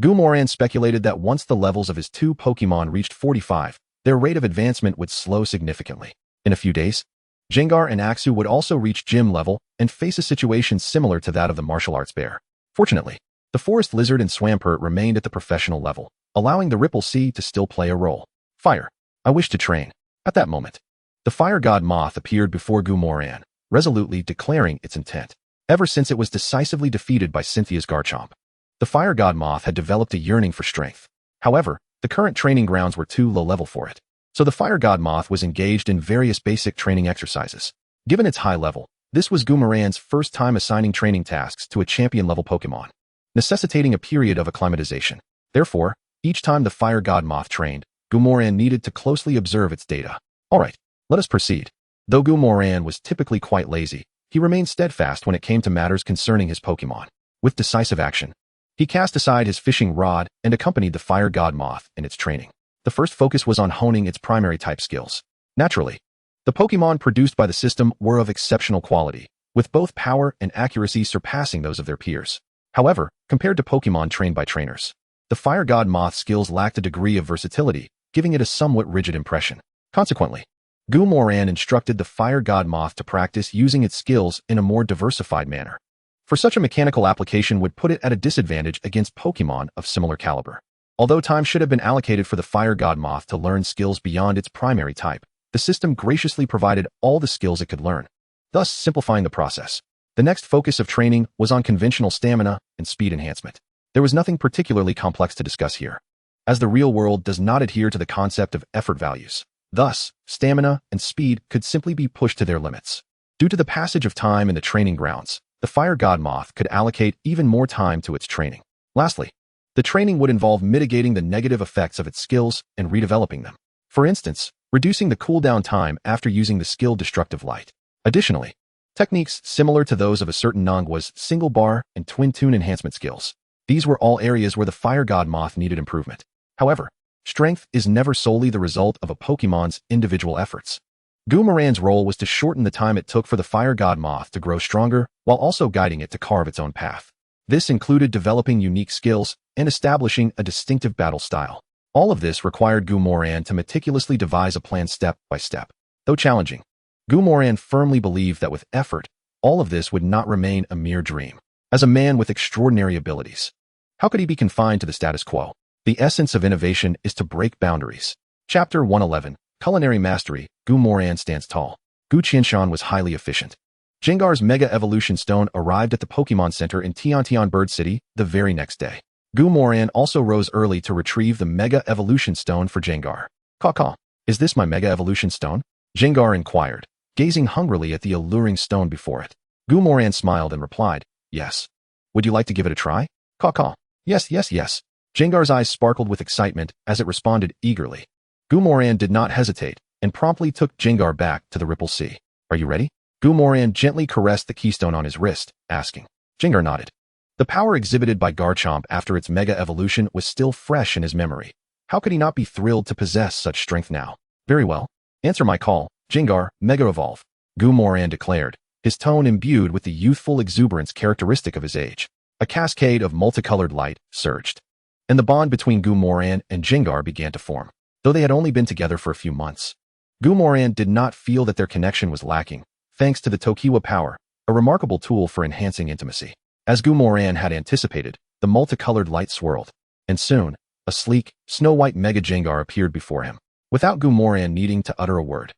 Gumoran speculated that once the levels of his 2 Pokémon reached 45, their rate of advancement would slow significantly. In a few days, Jengar and Axu would also reach gym level and face a situation similar to that of the martial arts bear. Fortunately, the forest lizard and Swampert remained at the professional level, allowing the Ripple Sea to still play a role. Fire. I wish to train. At that moment, the fire god moth appeared before Gumoran, resolutely declaring its intent. Ever since it was decisively defeated by Cynthia's Garchomp, the fire god moth had developed a yearning for strength. However, the current training grounds were too low level for it, so the fire god moth was engaged in various basic training exercises. Given its high level, this was Gumoran's first time assigning training tasks to a champion-level Pokémon, necessitating a period of acclimatization. Therefore, each time the fire god moth trained, Gumoran needed to closely observe its data. Alright, let us proceed. Though Gumoran was typically quite lazy, he remained steadfast when it came to matters concerning his Pokémon. With decisive action, he cast aside his fishing rod and accompanied the fire god moth in its training. The first focus was on honing its primary type skills. Naturally, the Pokémon produced by the system were of exceptional quality, with both power and accuracy surpassing those of their peers. However, compared to Pokémon trained by trainers, the fire god moth skills lacked a degree of versatility, giving it a somewhat rigid impression. Consequently, Gumoran instructed the fire god moth to practice using its skills in a more diversified manner, for such a mechanical application would put it at a disadvantage against Pokémon of similar caliber. Although time should have been allocated for the fire god moth to learn skills beyond its primary type, the system graciously provided all the skills it could learn, thus simplifying the process. The next focus of training was on conventional stamina and speed enhancement. There was nothing particularly complex to discuss here, as the real world does not adhere to the concept of effort values. Thus, stamina and speed could simply be pushed to their limits. Due to the passage of time in the training grounds, the fire god moth could allocate even more time to its training. Lastly, the training would involve mitigating the negative effects of its skills and redeveloping them. For instance, reducing the cooldown time after using the skill Destructive Light. Additionally, techniques similar to those of a certain Nangwa's single bar and twin tune enhancement skills. These were all areas where the fire god moth needed improvement. However, strength is never solely the result of a Pokemon's individual efforts. Goomoran's role was to shorten the time it took for the fire god moth to grow stronger while also guiding it to carve its own path. This included developing unique skills and establishing a distinctive battle style. All of this required Goomoran to meticulously devise a plan step by step. Though challenging, Goomoran firmly believed that with effort, all of this would not remain a mere dream. As a man with extraordinary abilities, how could he be confined to the status quo? The essence of innovation is to break boundaries. Chapter 111, Culinary Mastery. Goomoran stands tall. Gu Qianshan was highly efficient. Jengar's Mega Evolution Stone arrived at the Pokemon Center in Tiantian Bird City the very next day. Goomoran also rose early to retrieve the Mega Evolution Stone for Jengar. Caw, is this my Mega Evolution Stone? Jengar inquired, gazing hungrily at the alluring stone before it. Goomoran smiled and replied, yes. Would you like to give it a try? Caw. Yes. Jengar's eyes sparkled with excitement as it responded eagerly. Goomoran did not hesitate and promptly took Jengar back to the Ripple Sea. Are you ready? Goomoran gently caressed the keystone on his wrist, asking. Jengar nodded. The power exhibited by Garchomp after its Mega Evolution was still fresh in his memory. How could he not be thrilled to possess such strength now? Very well. Answer my call, Jengar, Mega Evolve, Goomoran declared, his tone imbued with the youthful exuberance characteristic of his age. A cascade of multicolored light surged, and the bond between Goomoran and Jengar began to form. Though they had only been together for a few months, Goomoran did not feel that their connection was lacking, thanks to the Tokiwa power, a remarkable tool for enhancing intimacy. As Goomoran had anticipated, the multicolored light swirled, and soon, a sleek, snow-white Mega Jengar appeared before him. Without Goomoran needing to utter a word,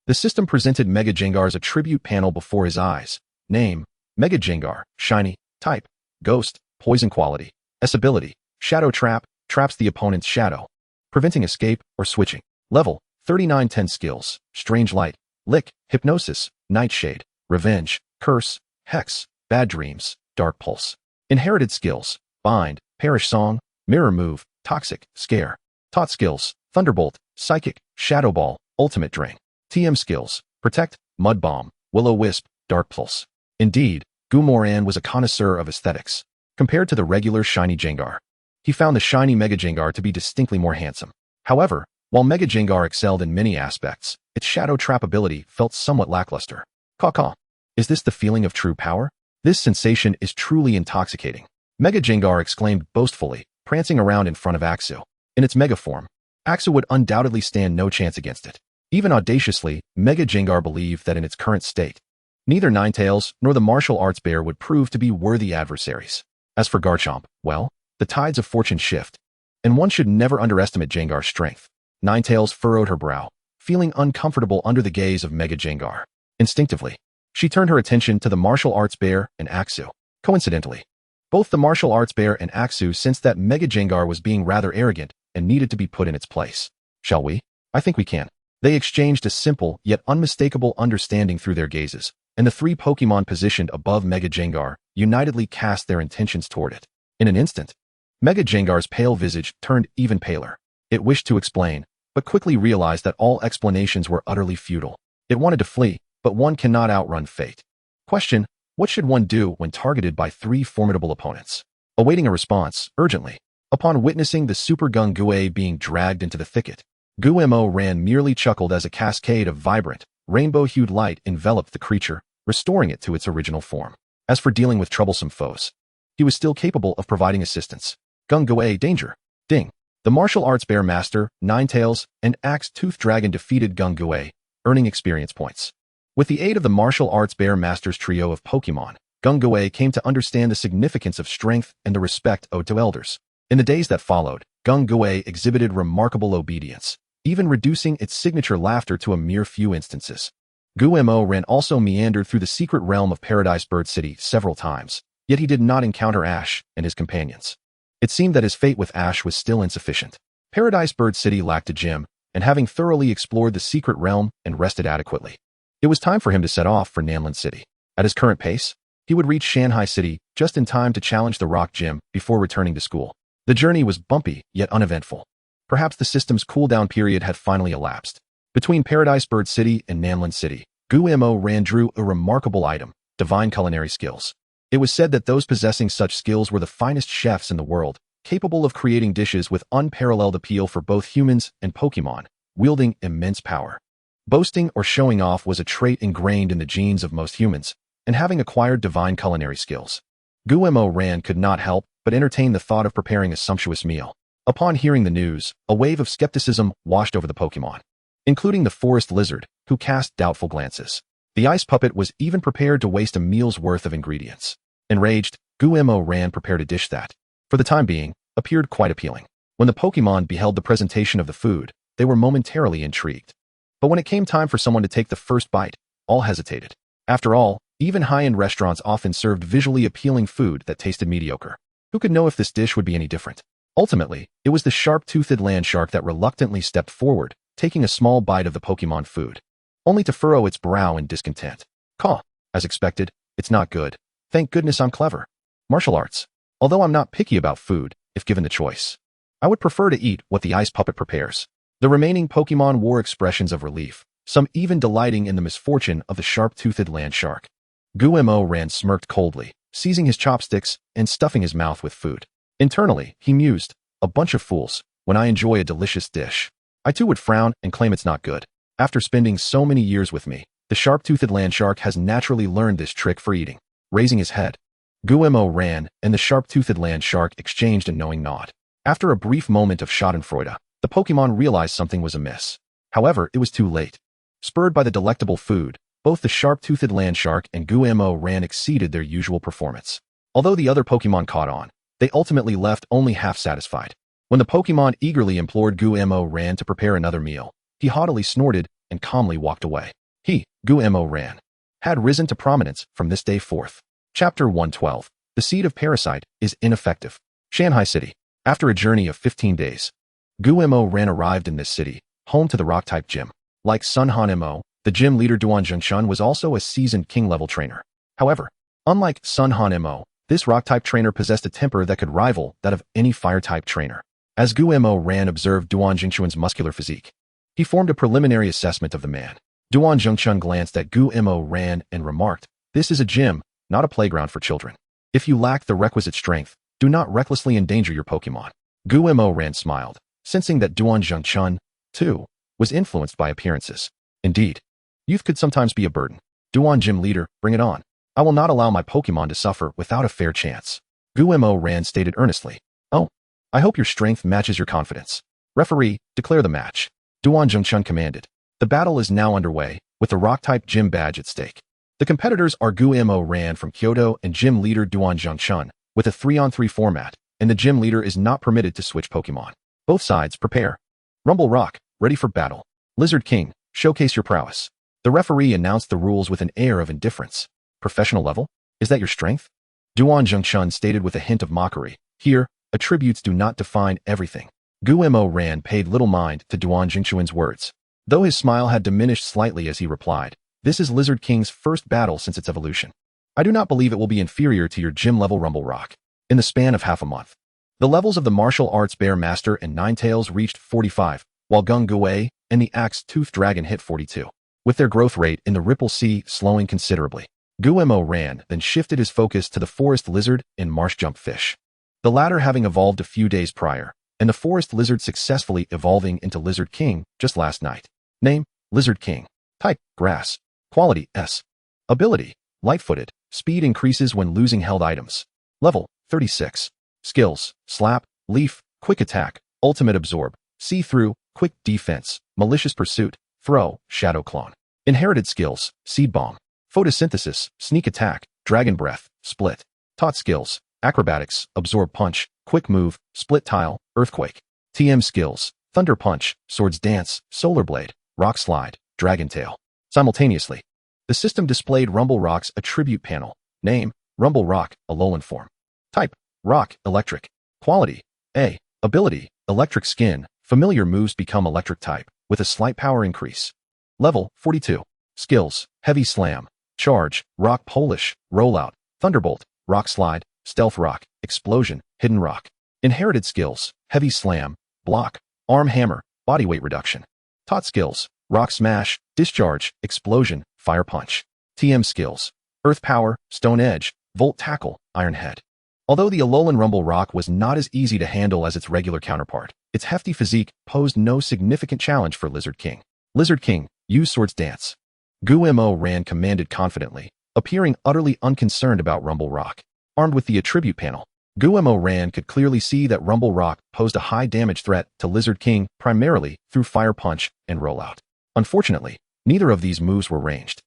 the system presented Mega Jengar's attribute panel before his eyes. Name, Mega Jengar, Shiny, Type, Ghost, Poison Quality, S ability, Shadow Trap, traps the opponent's shadow, preventing escape or switching. Level, 3910 skills, Strange Light, Lick, Hypnosis, Nightshade, Revenge, Curse, Hex, Bad Dreams, Dark Pulse. Inherited skills, Bind, Perish Song, Mirror Move, Toxic, Scare. Taught skills, Thunderbolt, Psychic, Shadow Ball, Ultimate Drain. TM skills, Protect, Mud Bomb, Will-O-Wisp, Dark Pulse. Indeed, Goomoran was a connoisseur of aesthetics. Compared to the regular shiny Jengar, he found the shiny Mega Jengar to be distinctly more handsome. However, while Mega Jengar excelled in many aspects, its Shadow Trap ability felt somewhat lackluster. Caw. Is this the feeling of true power? This sensation is truly intoxicating. Mega Jengar exclaimed boastfully, prancing around in front of Axu. In its Mega form, Axu would undoubtedly stand no chance against it. Even audaciously, Mega Jengar believed that in its current state, neither Ninetales nor the martial arts bear would prove to be worthy adversaries. As for Garchomp, well, the tides of fortune shift, and one should never underestimate Jengar's strength. Ninetales furrowed her brow, feeling uncomfortable under the gaze of Mega Jengar. Instinctively, she turned her attention to the martial arts bear and Axu. Coincidentally, both the martial arts bear and Axu sensed that Mega Jengar was being rather arrogant and needed to be put in its place. Shall we? I think we can. They exchanged a simple yet unmistakable understanding through their gazes, and the three Pokemon positioned above Mega Jengar unitedly cast their intentions toward it. In an instant, Mega Jengar's pale visage turned even paler. It wished to explain, but quickly realized that all explanations were utterly futile. It wanted to flee, but one cannot outrun fate. Question: what should one do when targeted by three formidable opponents? Awaiting a response, urgently. Upon witnessing the Super Gung-Gue being dragged into the thicket, Gu-Mo Ran merely chuckled as a cascade of vibrant, rainbow-hued light enveloped the creature, restoring it to its original form. As for dealing with troublesome foes, he was still capable of providing assistance. Gung-Gue danger. Ding. The martial arts bear master, Ninetales, and Axe-Tooth Dragon defeated Gung-Gue, earning experience points. With the aid of the martial arts bear master's trio of Pokemon, Gung-Gue came to understand the significance of strength and the respect owed to elders. In the days that followed, Gung Gui exhibited remarkable obedience, even reducing its signature laughter to a mere few instances. Guemo Ran also meandered through the secret realm of Paradise Bird City several times, yet he did not encounter Ash and his companions. It seemed that his fate with Ash was still insufficient. Paradise Bird City lacked a gym, and having thoroughly explored the secret realm and rested adequately, it was time for him to set off for Nanlan City. At his current pace, he would reach Shanghai City just in time to challenge the Rock Gym before returning to school. The journey was bumpy yet uneventful. Perhaps the system's cooldown period had finally elapsed. Between Paradise Bird City and Nanlan City, Guemo Ran drew a remarkable item, divine culinary skills. It was said that those possessing such skills were the finest chefs in the world, capable of creating dishes with unparalleled appeal for both humans and Pokémon, wielding immense power. Boasting or showing off was a trait ingrained in the genes of most humans, and having acquired divine culinary skills, Guemo Ran could not help but entertain the thought of preparing a sumptuous meal. Upon hearing the news, a wave of skepticism washed over the Pokémon, including the forest lizard, who cast doubtful glances. The ice puppet was even prepared to waste a meal's worth of ingredients. Enraged, Guemo Ran prepared a dish that, for the time being, appeared quite appealing. When the Pokémon beheld the presentation of the food, they were momentarily intrigued. But when it came time for someone to take the first bite, all hesitated. After all, even high-end restaurants often served visually appealing food that tasted mediocre. Who could know if this dish would be any different? Ultimately, it was the sharp-toothed land shark that reluctantly stepped forward, taking a small bite of the Pokémon food, only to furrow its brow in discontent. Caw. As expected, it's not good. Thank goodness I'm clever. Martial arts. Although I'm not picky about food, if given the choice, I would prefer to eat what the ice puppet prepares. The remaining Pokémon wore expressions of relief, some even delighting in the misfortune of the sharp-toothed land shark. Guemo Ran smirked coldly, seizing his chopsticks and stuffing his mouth with food. Internally, he mused, a bunch of fools. When I enjoy a delicious dish, I too would frown and claim it's not good. After spending so many years with me, the sharp-toothed land shark has naturally learned this trick for eating. Raising his head, Guemo Ran and the sharp-toothed land shark exchanged a knowing nod. After a brief moment of schadenfreude, the Pokémon realized something was amiss. However, it was too late. Spurred by the delectable food, both the sharp-toothed land shark and Guemo Ran exceeded their usual performance. Although the other Pokémon caught on, they ultimately left only half satisfied. When the Pokémon eagerly implored Guemo Ran to prepare another meal, he haughtily snorted and calmly walked away. He, Guemo Ran, had risen to prominence from this day forth. Chapter 112. The Seed of Parasite is ineffective. Shanghai City. After a journey of 15 days, Guemo Ran arrived in this city, home to the Rock-type gym. Like Sun Han Mo, the gym leader Duan Zhengchun was also a seasoned king-level trainer. However, unlike Sun Han Mo, this Rock-type trainer possessed a temper that could rival that of any Fire-type trainer. As Guemo Ran observed Duan Zhengchun's muscular physique, he formed a preliminary assessment of the man. Duan Zhengchun glanced at Guemo Ran and remarked, "This is a gym, not a playground for children. If you lack the requisite strength, do not recklessly endanger your Pokémon." Guemo Ran smiled, sensing that Duan Zhengchun, too, was influenced by appearances. Indeed, youth could sometimes be a burden. Duan Gym Leader, bring it on. I will not allow my Pokémon to suffer without a fair chance. Guemo Ran stated earnestly. Oh, I hope your strength matches your confidence. Referee, declare the match. Duan Zhengchun commanded. The battle is now underway, with the Rock-type gym badge at stake. The competitors are Guemo Ran from Kyoto and gym leader Duan Zhengchun, with a 3-on-3 format, and the gym leader is not permitted to switch Pokémon. Both sides prepare. Rumble Rock, ready for battle. Lizard King, showcase your prowess. The referee announced the rules with an air of indifference. Professional level? Is that your strength? Duan Zhengchun stated with a hint of mockery. Here, attributes do not define everything. Guemo Ran paid little mind to Duan Zhengchun's words, though his smile had diminished slightly as he replied, "This is Lizard King's first battle since its evolution. I do not believe it will be inferior to your gym-level Rumble Rock." In the span of half a month, the levels of the martial arts Bear Master and Ninetales reached 45, while Gung Gui and the Axe-Tooth Dragon hit 42, with their growth rate in the Ripple Sea slowing considerably. Guemo Ran then shifted his focus to the Forest Lizard and Marsh Jump Fish, the latter having evolved a few days prior, and the Forest Lizard successfully evolving into Lizard King just last night. Name, Lizard King. Type, Grass. Quality, S. Ability, Light-footed. Speed increases when losing held items. Level, 36. Skills, Slap, Leaf, Quick Attack, Ultimate Absorb, See-Through, Quick Defense, Malicious Pursuit, Throw, Shadow Clone. Inherited skills, Seed Bomb, Photosynthesis, Sneak Attack, Dragon Breath, Split. Taught skills, Acrobatics, Absorb Punch, Quick Move, Split Tile, Earthquake. TM skills: Thunder Punch, Swords Dance, Solar Blade, Rock Slide, Dragon Tail. Simultaneously, the system displayed Rumble Rock's attribute panel. Name: Rumble Rock, Alolan form. Type: Rock, Electric. Quality: A. Ability: Electric Skin. Familiar moves become electric type, with a slight power increase. Level: 42. Skills: Heavy Slam, Charge, Rock Polish, Rollout, Thunderbolt, Rock Slide, Stealth Rock, Explosion, Hidden Rock. Inherited skills: Heavy Slam, Block, Arm Hammer, Body Weight Reduction. Taught skills: Rock Smash, Discharge, Explosion, Fire Punch. TM skills: Earth Power, Stone Edge, Volt Tackle, Iron Head. Although the Alolan Rumble Rock was not as easy to handle as its regular counterpart, its hefty physique posed no significant challenge for Lizard King. Lizard King, use Swords Dance. Gumo ran commanded confidently, appearing utterly unconcerned about Rumble Rock. Armed with the attribute panel, Gumo Ran could clearly see that Rumble Rock posed a high damage threat to Lizard King primarily through Fire Punch and Rollout. Unfortunately, neither of these moves were ranged.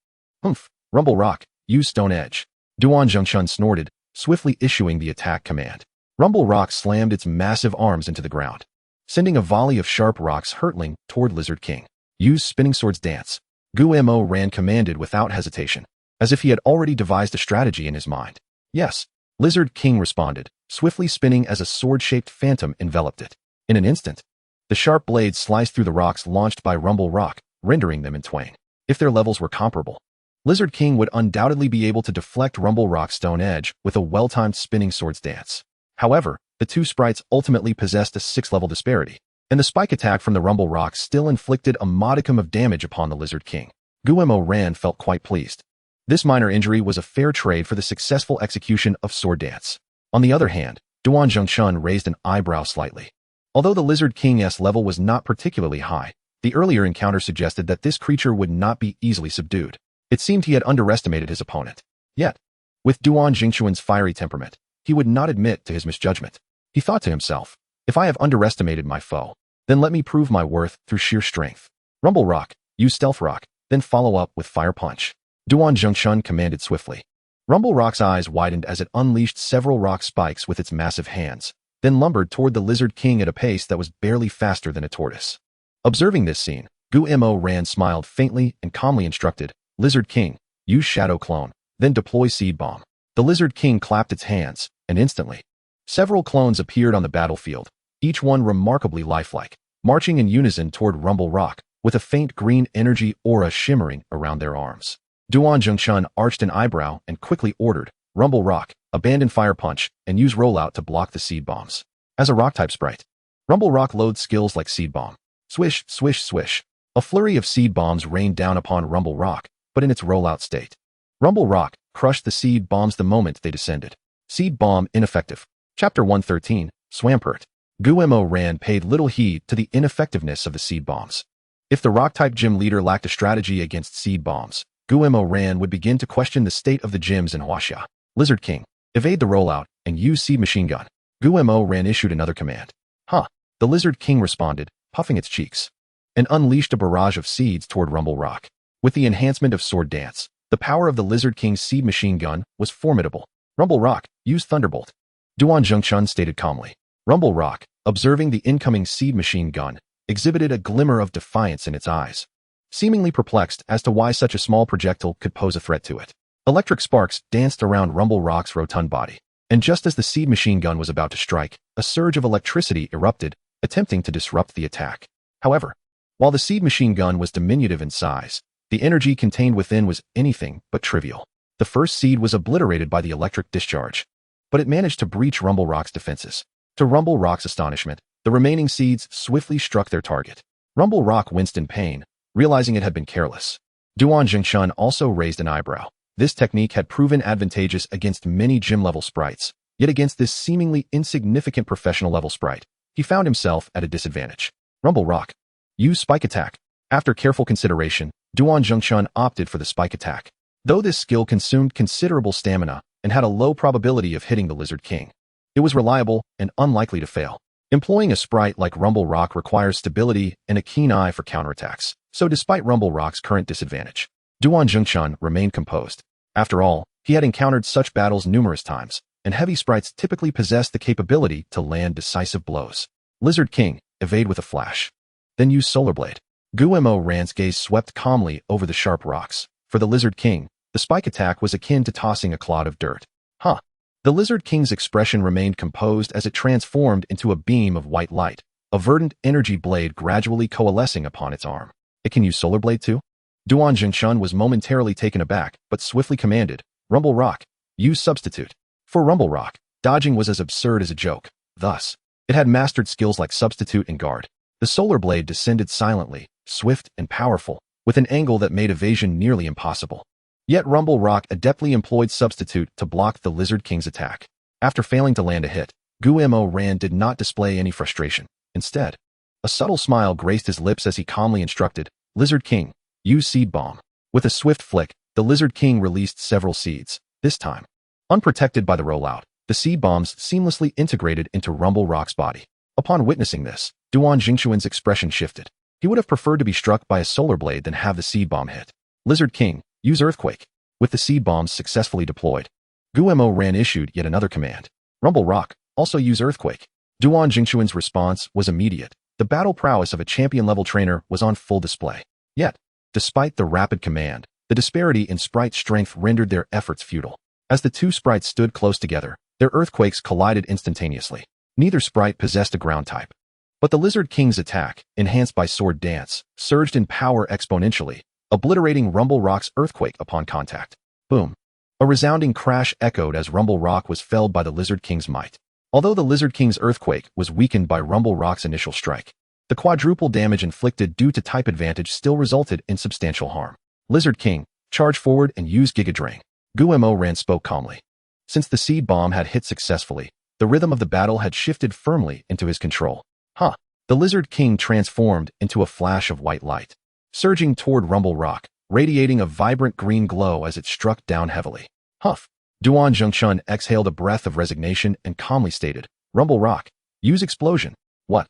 Rumble Rock, use Stone Edge. Duan Zhengshun snorted, swiftly issuing the attack command. Rumble Rock slammed its massive arms into the ground, sending a volley of sharp rocks hurtling toward Lizard King. Use Spinning Swords Dance. Gumo Ran commanded without hesitation, as if he had already devised a strategy in his mind. Yes, Lizard King responded, swiftly spinning as a sword-shaped phantom enveloped it. In an instant, the sharp blades sliced through the rocks launched by Rumble Rock, rendering them in twain. If their levels were comparable, Lizard King would undoubtedly be able to deflect Rumble Rock's Stone Edge with a well-timed Spinning Swords Dance. However, the two sprites ultimately possessed a 6-level disparity, and the spike attack from the Rumble Rock still inflicted a modicum of damage upon the Lizard King. Gumo Ran felt quite pleased. This minor injury was a fair trade for the successful execution of Sword Dance. On the other hand, Duan Zhengshun raised an eyebrow slightly. Although the Lizard King's level was not particularly high, the earlier encounter suggested that this creature would not be easily subdued. It seemed he had underestimated his opponent. Yet, with Duan Zhengshun's fiery temperament, he would not admit to his misjudgment. He thought to himself, if I have underestimated my foe, then let me prove my worth through sheer strength. Rumble Rock, use Stealth Rock, then follow up with Fire Punch. Duan Zhengshun commanded swiftly. Rumble Rock's eyes widened as it unleashed several rock spikes with its massive hands, then lumbered toward the Lizard King at a pace that was barely faster than a tortoise. Observing this scene, Gumo Ran smiled faintly and calmly instructed, Lizard King, use Shadow Clone, then deploy Seed Bomb. The Lizard King clapped its hands, and instantly, several clones appeared on the battlefield, each one remarkably lifelike, marching in unison toward Rumble Rock, with a faint green energy aura shimmering around their arms. Duan Zhengshun arched an eyebrow and quickly ordered, Rumble Rock, abandon Fire Punch, and use Rollout to block the Seed Bombs. As a Rock-type sprite, Rumble Rock loads skills like Seed Bomb. Swish, swish, swish. A flurry of Seed Bombs rained down upon Rumble Rock, but in its Rollout state. Rumble Rock crushed the Seed Bombs the moment they descended. Seed Bomb ineffective. Chapter 113, Swampert. Gumo Ran paid little heed to the ineffectiveness of the Seed Bombs. If the Rock-type gym leader lacked a strategy against Seed Bombs, Gumo Ran would begin to question the state of the gyms in Huaxia. Lizard King, evade the Rollout and use Seed Machine Gun. Gumo Ran issued another command. The Lizard King responded, puffing its cheeks, and unleashed a barrage of seeds toward Rumble Rock. With the enhancement of Sword Dance, the power of the Lizard King's Seed Machine Gun was formidable. Rumble Rock, use Thunderbolt. Duan Zhengshun stated calmly. Rumble Rock, observing the incoming Seed Machine Gun, exhibited a glimmer of defiance in its eyes, seemingly perplexed as to why such a small projectile could pose a threat to it. Electric sparks danced around Rumble Rock's rotund body, and just as the Seed Machine Gun was about to strike, a surge of electricity erupted, attempting to disrupt the attack. However, while the Seed Machine Gun was diminutive in size, the energy contained within was anything but trivial. The first seed was obliterated by the electric discharge, but it managed to breach Rumble Rock's defenses. To Rumble Rock's astonishment, the remaining seeds swiftly struck their target. Rumble Rock winced in pain, realizing it had been careless. Duan Zhengshun also raised an eyebrow. This technique had proven advantageous against many gym-level sprites, yet against this seemingly insignificant professional-level sprite, he found himself at a disadvantage. Rumble Rock, use Spike Attack. After careful consideration, Duan Zhengshun opted for the Spike Attack. Though this skill consumed considerable stamina and had a low probability of hitting the Lizard King, it was reliable and unlikely to fail. Employing a sprite like Rumble Rock requires stability and a keen eye for counterattacks, so despite Rumble Rock's current disadvantage, Duan Zhengshun remained composed. After all, he had encountered such battles numerous times, and heavy sprites typically possessed the capability to land decisive blows. Lizard King, evade with a flash. Then use Solar Blade. Gumo Ran's gaze swept calmly over the sharp rocks. For the Lizard King, the spike attack was akin to tossing a clod of dirt. Huh. The Lizard King's expression remained composed as it transformed into a beam of white light, a verdant energy blade gradually coalescing upon its arm. It can use Solar Blade too? Duan Zhengchun was momentarily taken aback, but swiftly commanded, Rumble Rock, use Substitute. For Rumble Rock, dodging was as absurd as a joke. Thus, it had mastered skills like Substitute and Guard. The Solar Blade descended silently, swift and powerful, with an angle that made evasion nearly impossible. Yet Rumble Rock adeptly employed Substitute to block the Lizard King's attack. After failing to land a hit, Gumo Ran did not display any frustration. Instead, a subtle smile graced his lips as he calmly instructed, Lizard King, use Seed Bomb. With a swift flick, the Lizard King released several seeds. This time, unprotected by the rollout, the seed bombs seamlessly integrated into Rumble Rock's body. Upon witnessing this, Duan Jingchuan's expression shifted. He would have preferred to be struck by a Solar Blade than have the seed bomb hit. Lizard King, use Earthquake. With the seed bombs successfully deployed, Gumo Ran issued yet another command. Rumble Rock, also use Earthquake. Duan Jingchuan's response was immediate. The battle prowess of a champion-level trainer was on full display. Yet, despite the rapid command, the disparity in sprite strength rendered their efforts futile. As the two sprites stood close together, their earthquakes collided instantaneously. Neither sprite possessed a ground type. But the Lizard King's attack, enhanced by Sword Dance, surged in power exponentially, obliterating Rumble Rock's earthquake upon contact. Boom. A resounding crash echoed as Rumble Rock was felled by the Lizard King's might. Although the Lizard King's earthquake was weakened by Rumble Rock's initial strike, the quadruple damage inflicted due to type advantage still resulted in substantial harm. Lizard King, charge forward and use Giga Drain. Gumo Ran spoke calmly. Since the seed bomb had hit successfully, the rhythm of the battle had shifted firmly into his control. Huh. The Lizard King transformed into a flash of white light, surging toward Rumble Rock, radiating a vibrant green glow as it struck down heavily. Huff. Duan Zhengchun exhaled a breath of resignation and calmly stated, Rumble Rock, use Explosion. What?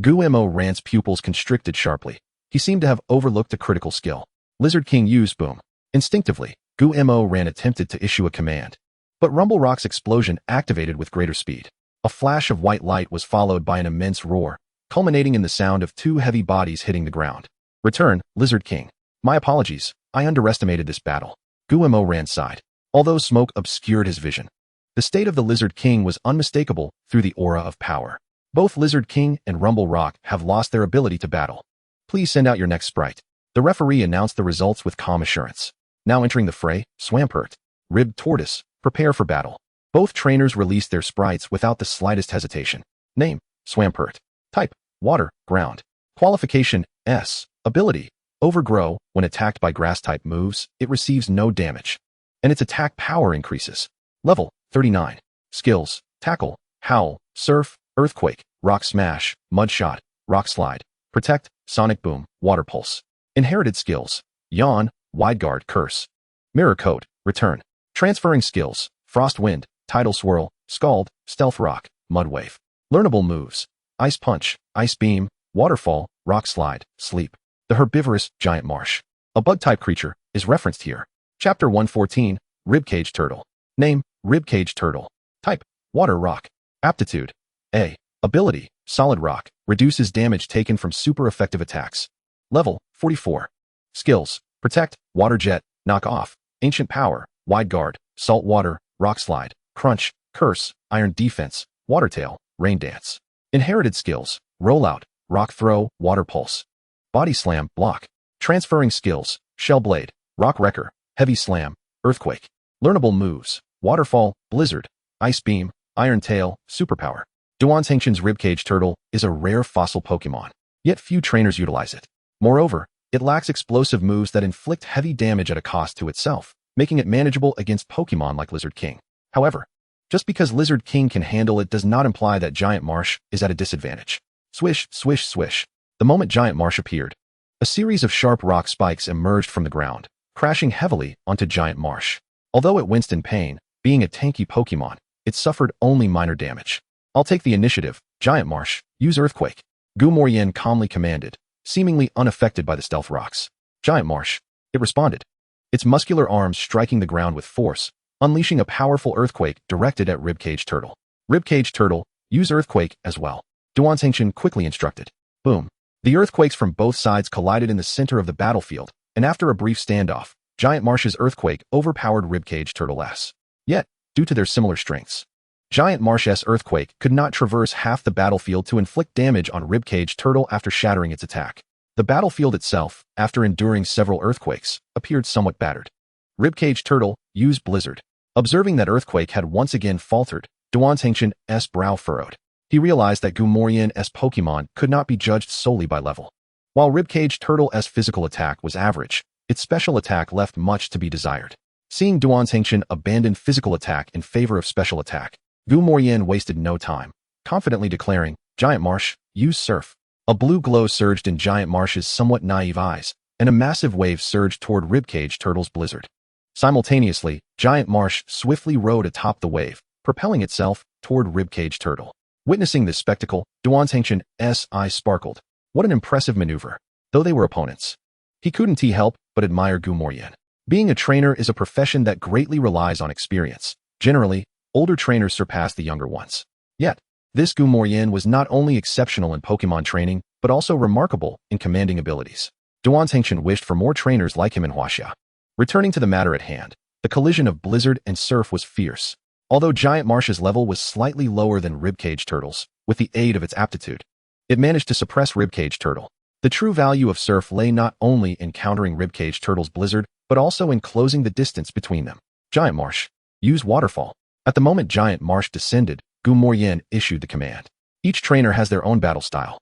Gumo Ran's pupils constricted sharply. He seemed to have overlooked a critical skill. Lizard King used Boom. Instinctively, Gumo Ran attempted to issue a command. But Rumble Rock's explosion activated with greater speed. A flash of white light was followed by an immense roar, culminating in the sound of two heavy bodies hitting the ground. Return, Lizard King. My apologies, I underestimated this battle. Gumo Ran sighed. Although smoke obscured his vision, the state of the Lizard King was unmistakable through the aura of power. Both Lizard King and Rumble Rock have lost their ability to battle. Please send out your next sprite. The referee announced the results with calm assurance. Now entering the fray, Swampert, Ribbed Tortoise, prepare for battle. Both trainers released their sprites without the slightest hesitation. Name, Swampert. Type, Water, Ground. Qualification, S. Ability, Overgrow. When attacked by Grass-type moves, it receives no damage, and its attack power increases. Level, 39. Skills, Tackle, Howl, Surf, Earthquake, Rock Smash, Mud Shot, Rock Slide, Protect, Sonic Boom, Water Pulse. Inherited skills, Yawn, Wide Guard, Curse. Mirror Coat, Return. Transferring skills, Frost Wind, Tidal Swirl, Scald, Stealth Rock, Mud Wave. Learnable moves, Ice Punch, Ice Beam, Waterfall, Rock Slide, Sleep. The herbivorous Giant Marsh, a bug-type creature, is referenced here. Chapter 114, Ribcage Turtle. Name, Ribcage Turtle. Type, Water Rock. Aptitude, A. Ability, Solid Rock, reduces damage taken from super effective attacks. Level, 44. Skills, Protect, Water Jet, Knock Off, Ancient Power, Wide Guard, Salt Water, Rock Slide, Crunch, Curse, Iron Defense, Water Tail, Rain Dance. Inherited skills, Rollout, Rock Throw, Water Pulse. Body Slam, Block. Transferring skills, Shell Blade, Rock Wrecker, Heavy Slam, Earthquake. Learnable moves, Waterfall, Blizzard, Ice Beam, Iron Tail, Superpower. Duan Zhengchun's Ribcage Turtle is a rare fossil Pokemon, yet few trainers utilize it. Moreover, it lacks explosive moves that inflict heavy damage at a cost to itself, making it manageable against Pokemon like Lizard King. However, just because Lizard King can handle it does not imply that Giant Marsh is at a disadvantage. Swish, swish, swish. The moment Giant Marsh appeared, a series of sharp rock spikes emerged from the ground, crashing heavily onto Giant Marsh. Although it winced in pain, being a tanky Pokemon, it suffered only minor damage. I'll take the initiative, Giant Marsh, use Earthquake. Gu Morian calmly commanded, seemingly unaffected by the stealth rocks. Giant Marsh, it responded, its muscular arms striking the ground with force, unleashing a powerful earthquake directed at Ribcage Turtle. Ribcage Turtle, use Earthquake as well. Duan Zhengchun quickly instructed. Boom. The earthquakes from both sides collided in the center of the battlefield, and after a brief standoff, Giant Marsh's earthquake overpowered Ribcage Turtle S. Yet, due to their similar strengths, Giant Marsh's earthquake could not traverse half the battlefield to inflict damage on Ribcage Turtle after shattering its attack. The battlefield itself, after enduring several earthquakes, appeared somewhat battered. Ribcage Turtle used Blizzard. Observing that earthquake had once again faltered, Duantangshan's brow furrowed. He realized that Gumorian's Pokémon could not be judged solely by level. While Ribcage Turtle's physical attack was average, its special attack left much to be desired. Seeing Duantangshan abandon physical attack in favor of special attack, Gumorian wasted no time, confidently declaring, "Giant Marsh, use Surf." A blue glow surged in Giant Marsh's somewhat naive eyes, and a massive wave surged toward Ribcage Turtle's Blizzard. Simultaneously, Giant Marsh swiftly rode atop the wave, propelling itself toward Ribcage Turtle. Witnessing this spectacle, Duantangshan's eyes sparkled. What an impressive maneuver. Though they were opponents, he couldn't help but admire Gumorian. Being a trainer is a profession that greatly relies on experience. Generally, older trainers surpass the younger ones. Yet, this Gumorian was not only exceptional in Pokemon training, but also remarkable in commanding abilities. Duantangshan wished for more trainers like him in Huaxia. Returning to the matter at hand, the collision of Blizzard and Surf was fierce. Although Giant Marsh's level was slightly lower than Ribcage Turtle's, with the aid of its aptitude, it managed to suppress Ribcage Turtle. The true value of Surf lay not only in countering Ribcage Turtle's Blizzard, but also in closing the distance between them. Giant Marsh, use Waterfall. At the moment Giant Marsh descended, Gumorian issued the command. Each trainer has their own battle style.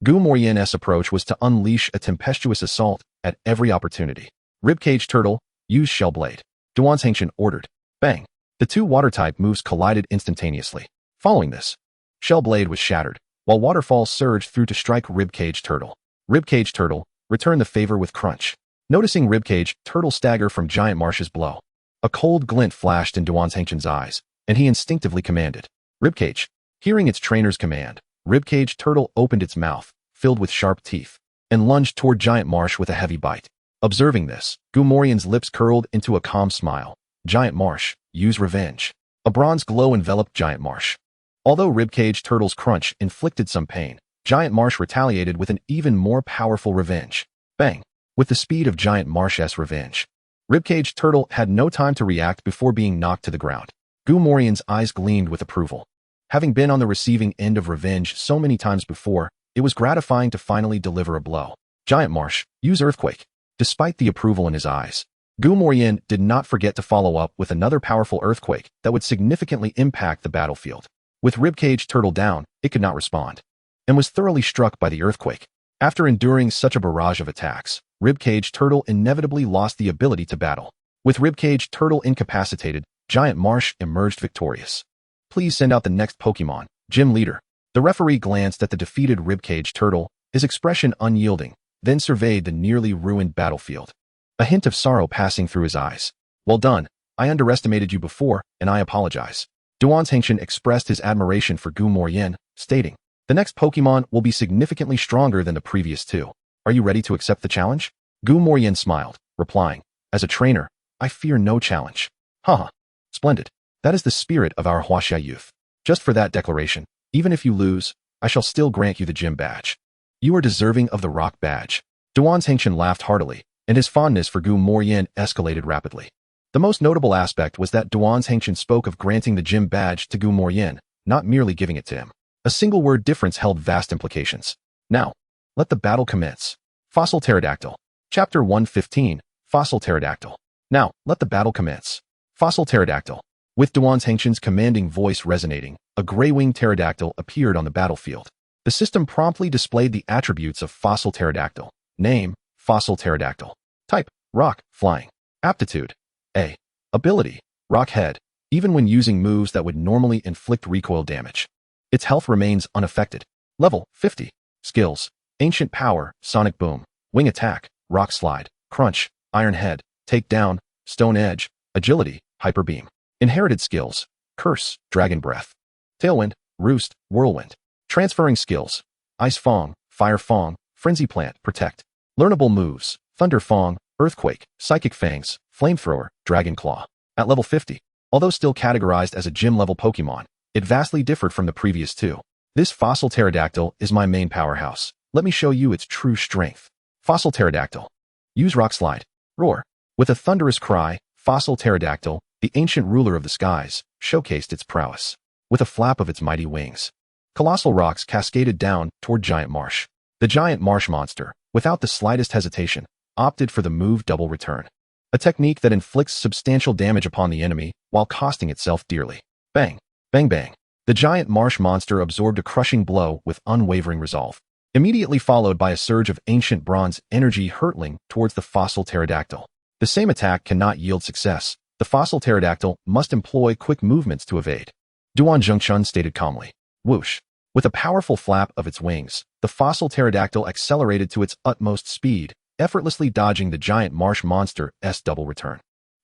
Gumorian's approach was to unleash a tempestuous assault at every opportunity. Ribcage Turtle, use Shell Blade. Duantangshan ordered. Bang. The two water-type moves collided instantaneously. Following this, Shell Blade was shattered, while Waterfall surged through to strike Ribcage Turtle. Ribcage Turtle, return the favor with Crunch. Noticing Ribcage Turtle stagger from Giant Marsh's blow, a cold glint flashed in Duantangshan's eyes, and he instinctively commanded. Ribcage. Hearing its trainer's command, Ribcage Turtle opened its mouth, filled with sharp teeth, and lunged toward Giant Marsh with a heavy bite. Observing this, Gumorian's lips curled into a calm smile. Giant Marsh, use Revenge. A bronze glow enveloped Giant Marsh. Although Ribcage Turtle's crunch inflicted some pain, Giant Marsh retaliated with an even more powerful Revenge. Bang! With the speed of Giant Marsh's Revenge, Ribcage Turtle had no time to react before being knocked to the ground. Gumorian's eyes gleamed with approval. Having been on the receiving end of revenge so many times before, it was gratifying to finally deliver a blow. Giant Marsh, use Earthquake. Despite the approval in his eyes, Gumorian did not forget to follow up with another powerful earthquake that would significantly impact the battlefield. With Ribcage Turtle down, it could not respond, and was thoroughly struck by the earthquake. After enduring such a barrage of attacks, Ribcage Turtle inevitably lost the ability to battle. With Ribcage Turtle incapacitated, Giant Marsh emerged victorious. Please send out the next Pokemon, Gym Leader. The referee glanced at the defeated Ribcage Turtle, his expression unyielding, then surveyed the nearly ruined battlefield. A hint of sorrow passing through his eyes. Well done. I underestimated you before, and I apologize. Duantangshan expressed his admiration for Gumorian, stating, the next Pokemon will be significantly stronger than the previous two. Are you ready to accept the challenge? Gumorian smiled, replying, as a trainer, I fear no challenge. Haha. Splendid. That is the spirit of our Huaxia youth. Just for that declaration, even if you lose, I shall still grant you the gym badge. You are deserving of the rock badge. Duantangshan laughed heartily, and his fondness for Gumorian escalated rapidly. The most notable aspect was that Duantangshan spoke of granting the gym badge to Gumorian, not merely giving it to him. A single word difference held vast implications. Now, let the battle commence. Fossil Pterodactyl. Chapter 115, Fossil Pterodactyl. Now, let the battle commence. Fossil Pterodactyl. With Duantangshan's commanding voice resonating, a gray-winged pterodactyl appeared on the battlefield. The system promptly displayed the attributes of Fossil Pterodactyl. Name, Fossil Pterodactyl. Type, Rock, Flying. Aptitude, A. Ability, Rock Head, even when using moves that would normally inflict recoil damage. Its health remains unaffected. Level, 50. Skills, Ancient Power, Sonic Boom. Wing Attack, Rock Slide, Crunch, Iron Head, Takedown, Stone Edge, Agility, Hyper Beam. Inherited skills, Curse, Dragon Breath. Tailwind, Roost, Whirlwind. Transferring skills, Ice Fong, Fire Fong, Frenzy Plant, Protect. Learnable moves, Thunder Fong, Earthquake, Psychic Fangs, Flamethrower, Dragon Claw. At level 50, although still categorized as a gym-level Pokemon, it vastly differed from the previous two. This Fossil Pterodactyl is my main powerhouse. Let me show you its true strength. Fossil Pterodactyl. Use Rock Slide. Roar. With a thunderous cry, Fossil Pterodactyl, the ancient ruler of the skies, showcased its prowess. With a flap of its mighty wings, colossal rocks cascaded down toward Giant Marsh. The giant marsh monster, without the slightest hesitation, opted for the move double return, a technique that inflicts substantial damage upon the enemy while costing itself dearly. Bang! Bang bang! The giant marsh monster absorbed a crushing blow with unwavering resolve, immediately followed by a surge of ancient bronze energy hurtling towards the fossil pterodactyl. The same attack cannot yield success. The fossil pterodactyl must employ quick movements to evade. Duan Zhengchun stated calmly. Whoosh! With a powerful flap of its wings, the fossil pterodactyl accelerated to its utmost speed, effortlessly dodging the giant marsh monster's double return.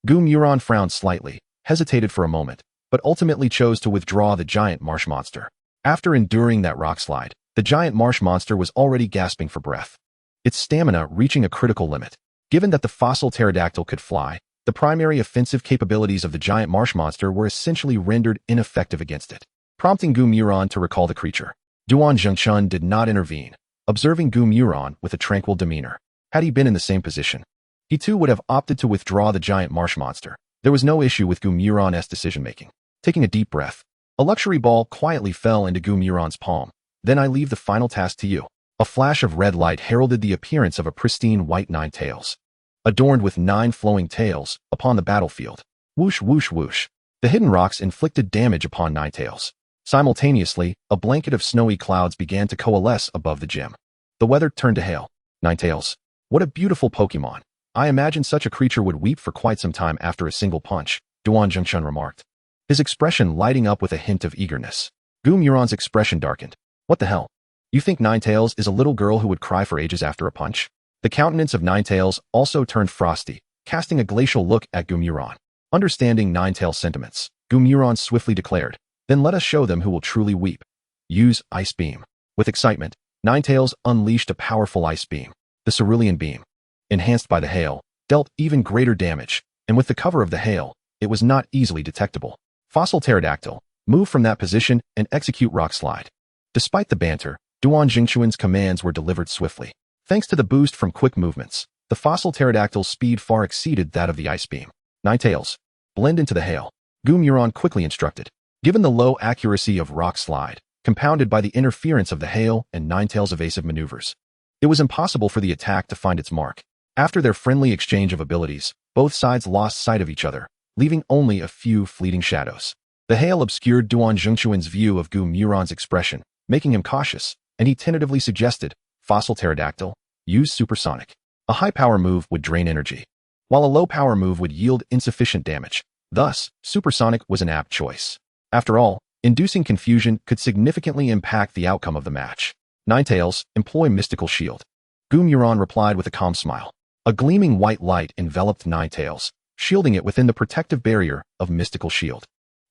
Gu Muron frowned slightly, hesitated for a moment, but ultimately chose to withdraw the giant marsh monster. After enduring that rock slide, the giant marsh monster was already gasping for breath, its stamina reaching a critical limit. Given that the fossil pterodactyl could fly, the primary offensive capabilities of the giant marsh monster were essentially rendered ineffective against it, prompting Gu Muron to recall the creature. Duan Zhengchun did not intervene, observing Gu Muron with a tranquil demeanor. Had he been in the same position, he too would have opted to withdraw the giant marsh monster. There was no issue with Gu Muron's decision-making. Taking a deep breath, a luxury ball quietly fell into Gu Muron's palm. Then I leave the final task to you. A flash of red light heralded the appearance of a pristine white nine-tails, adorned with 9 flowing tails, upon the battlefield. Whoosh whoosh whoosh. The hidden rocks inflicted damage upon Ninetales. Simultaneously, a blanket of snowy clouds began to coalesce above the gym. The weather turned to hail. Ninetales. What a beautiful Pokémon. I imagine such a creature would weep for quite some time after a single punch, Duan Zhengchun remarked, his expression lighting up with a hint of eagerness. Gu Muron's expression darkened. What the hell? You think Ninetales is a little girl who would cry for ages after a punch? The countenance of Ninetales also turned frosty, casting a glacial look at Gu Muron. Understanding Ninetales' sentiments, Gu Muron swiftly declared, then let us show them who will truly weep. Use Ice Beam. With excitement, Ninetales unleashed a powerful ice beam. The Cerulean Beam, enhanced by the hail, dealt even greater damage, and with the cover of the hail, it was not easily detectable. Fossil Pterodactyl, move from that position and execute Rock Slide. Despite the banter, Duan Jingchuan's commands were delivered swiftly. Thanks to the boost from quick movements, the Fossil Pterodactyl's speed far exceeded that of the Ice Beam. Ninetales, blend into the hail, Gu Muron quickly instructed. Given the low accuracy of Rock Slide, compounded by the interference of the hail and Ninetales' evasive maneuvers, it was impossible for the attack to find its mark. After their friendly exchange of abilities, both sides lost sight of each other, leaving only a few fleeting shadows. The hail obscured Duan Zhengchuan's view of Gu Muron's expression, making him cautious, and he tentatively suggested, Fossil Pterodactyl, use Supersonic. A high-power move would drain energy, while a low-power move would yield insufficient damage. Thus, Supersonic was an apt choice. After all, inducing confusion could significantly impact the outcome of the match. Ninetales, employ Mystical Shield. Gu Muron replied with a calm smile. A gleaming white light enveloped Ninetales, shielding it within the protective barrier of Mystical Shield.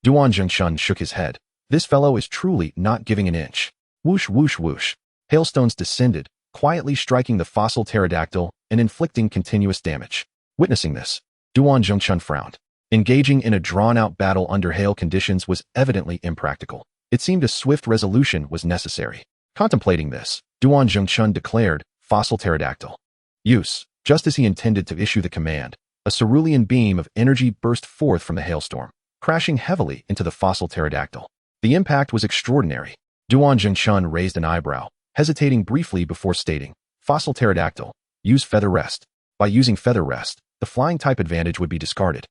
Duan Zhengchun shook his head. This fellow is truly not giving an inch. Whoosh whoosh whoosh. Hailstones descended, quietly striking the fossil pterodactyl and inflicting continuous damage. Witnessing this, Duan Zhengchun frowned. Engaging in a drawn-out battle under hail conditions was evidently impractical. It seemed a swift resolution was necessary. Contemplating this, Duan Zhengchun declared, Fossil Pterodactyl. Use. Just as he intended to issue the command, a cerulean beam of energy burst forth from the hailstorm, crashing heavily into the fossil pterodactyl. The impact was extraordinary. Duan Zhengchun raised an eyebrow, hesitating briefly before stating, Fossil Pterodactyl, use Feather Rest. By using Feather Rest, the flying type advantage would be discarded,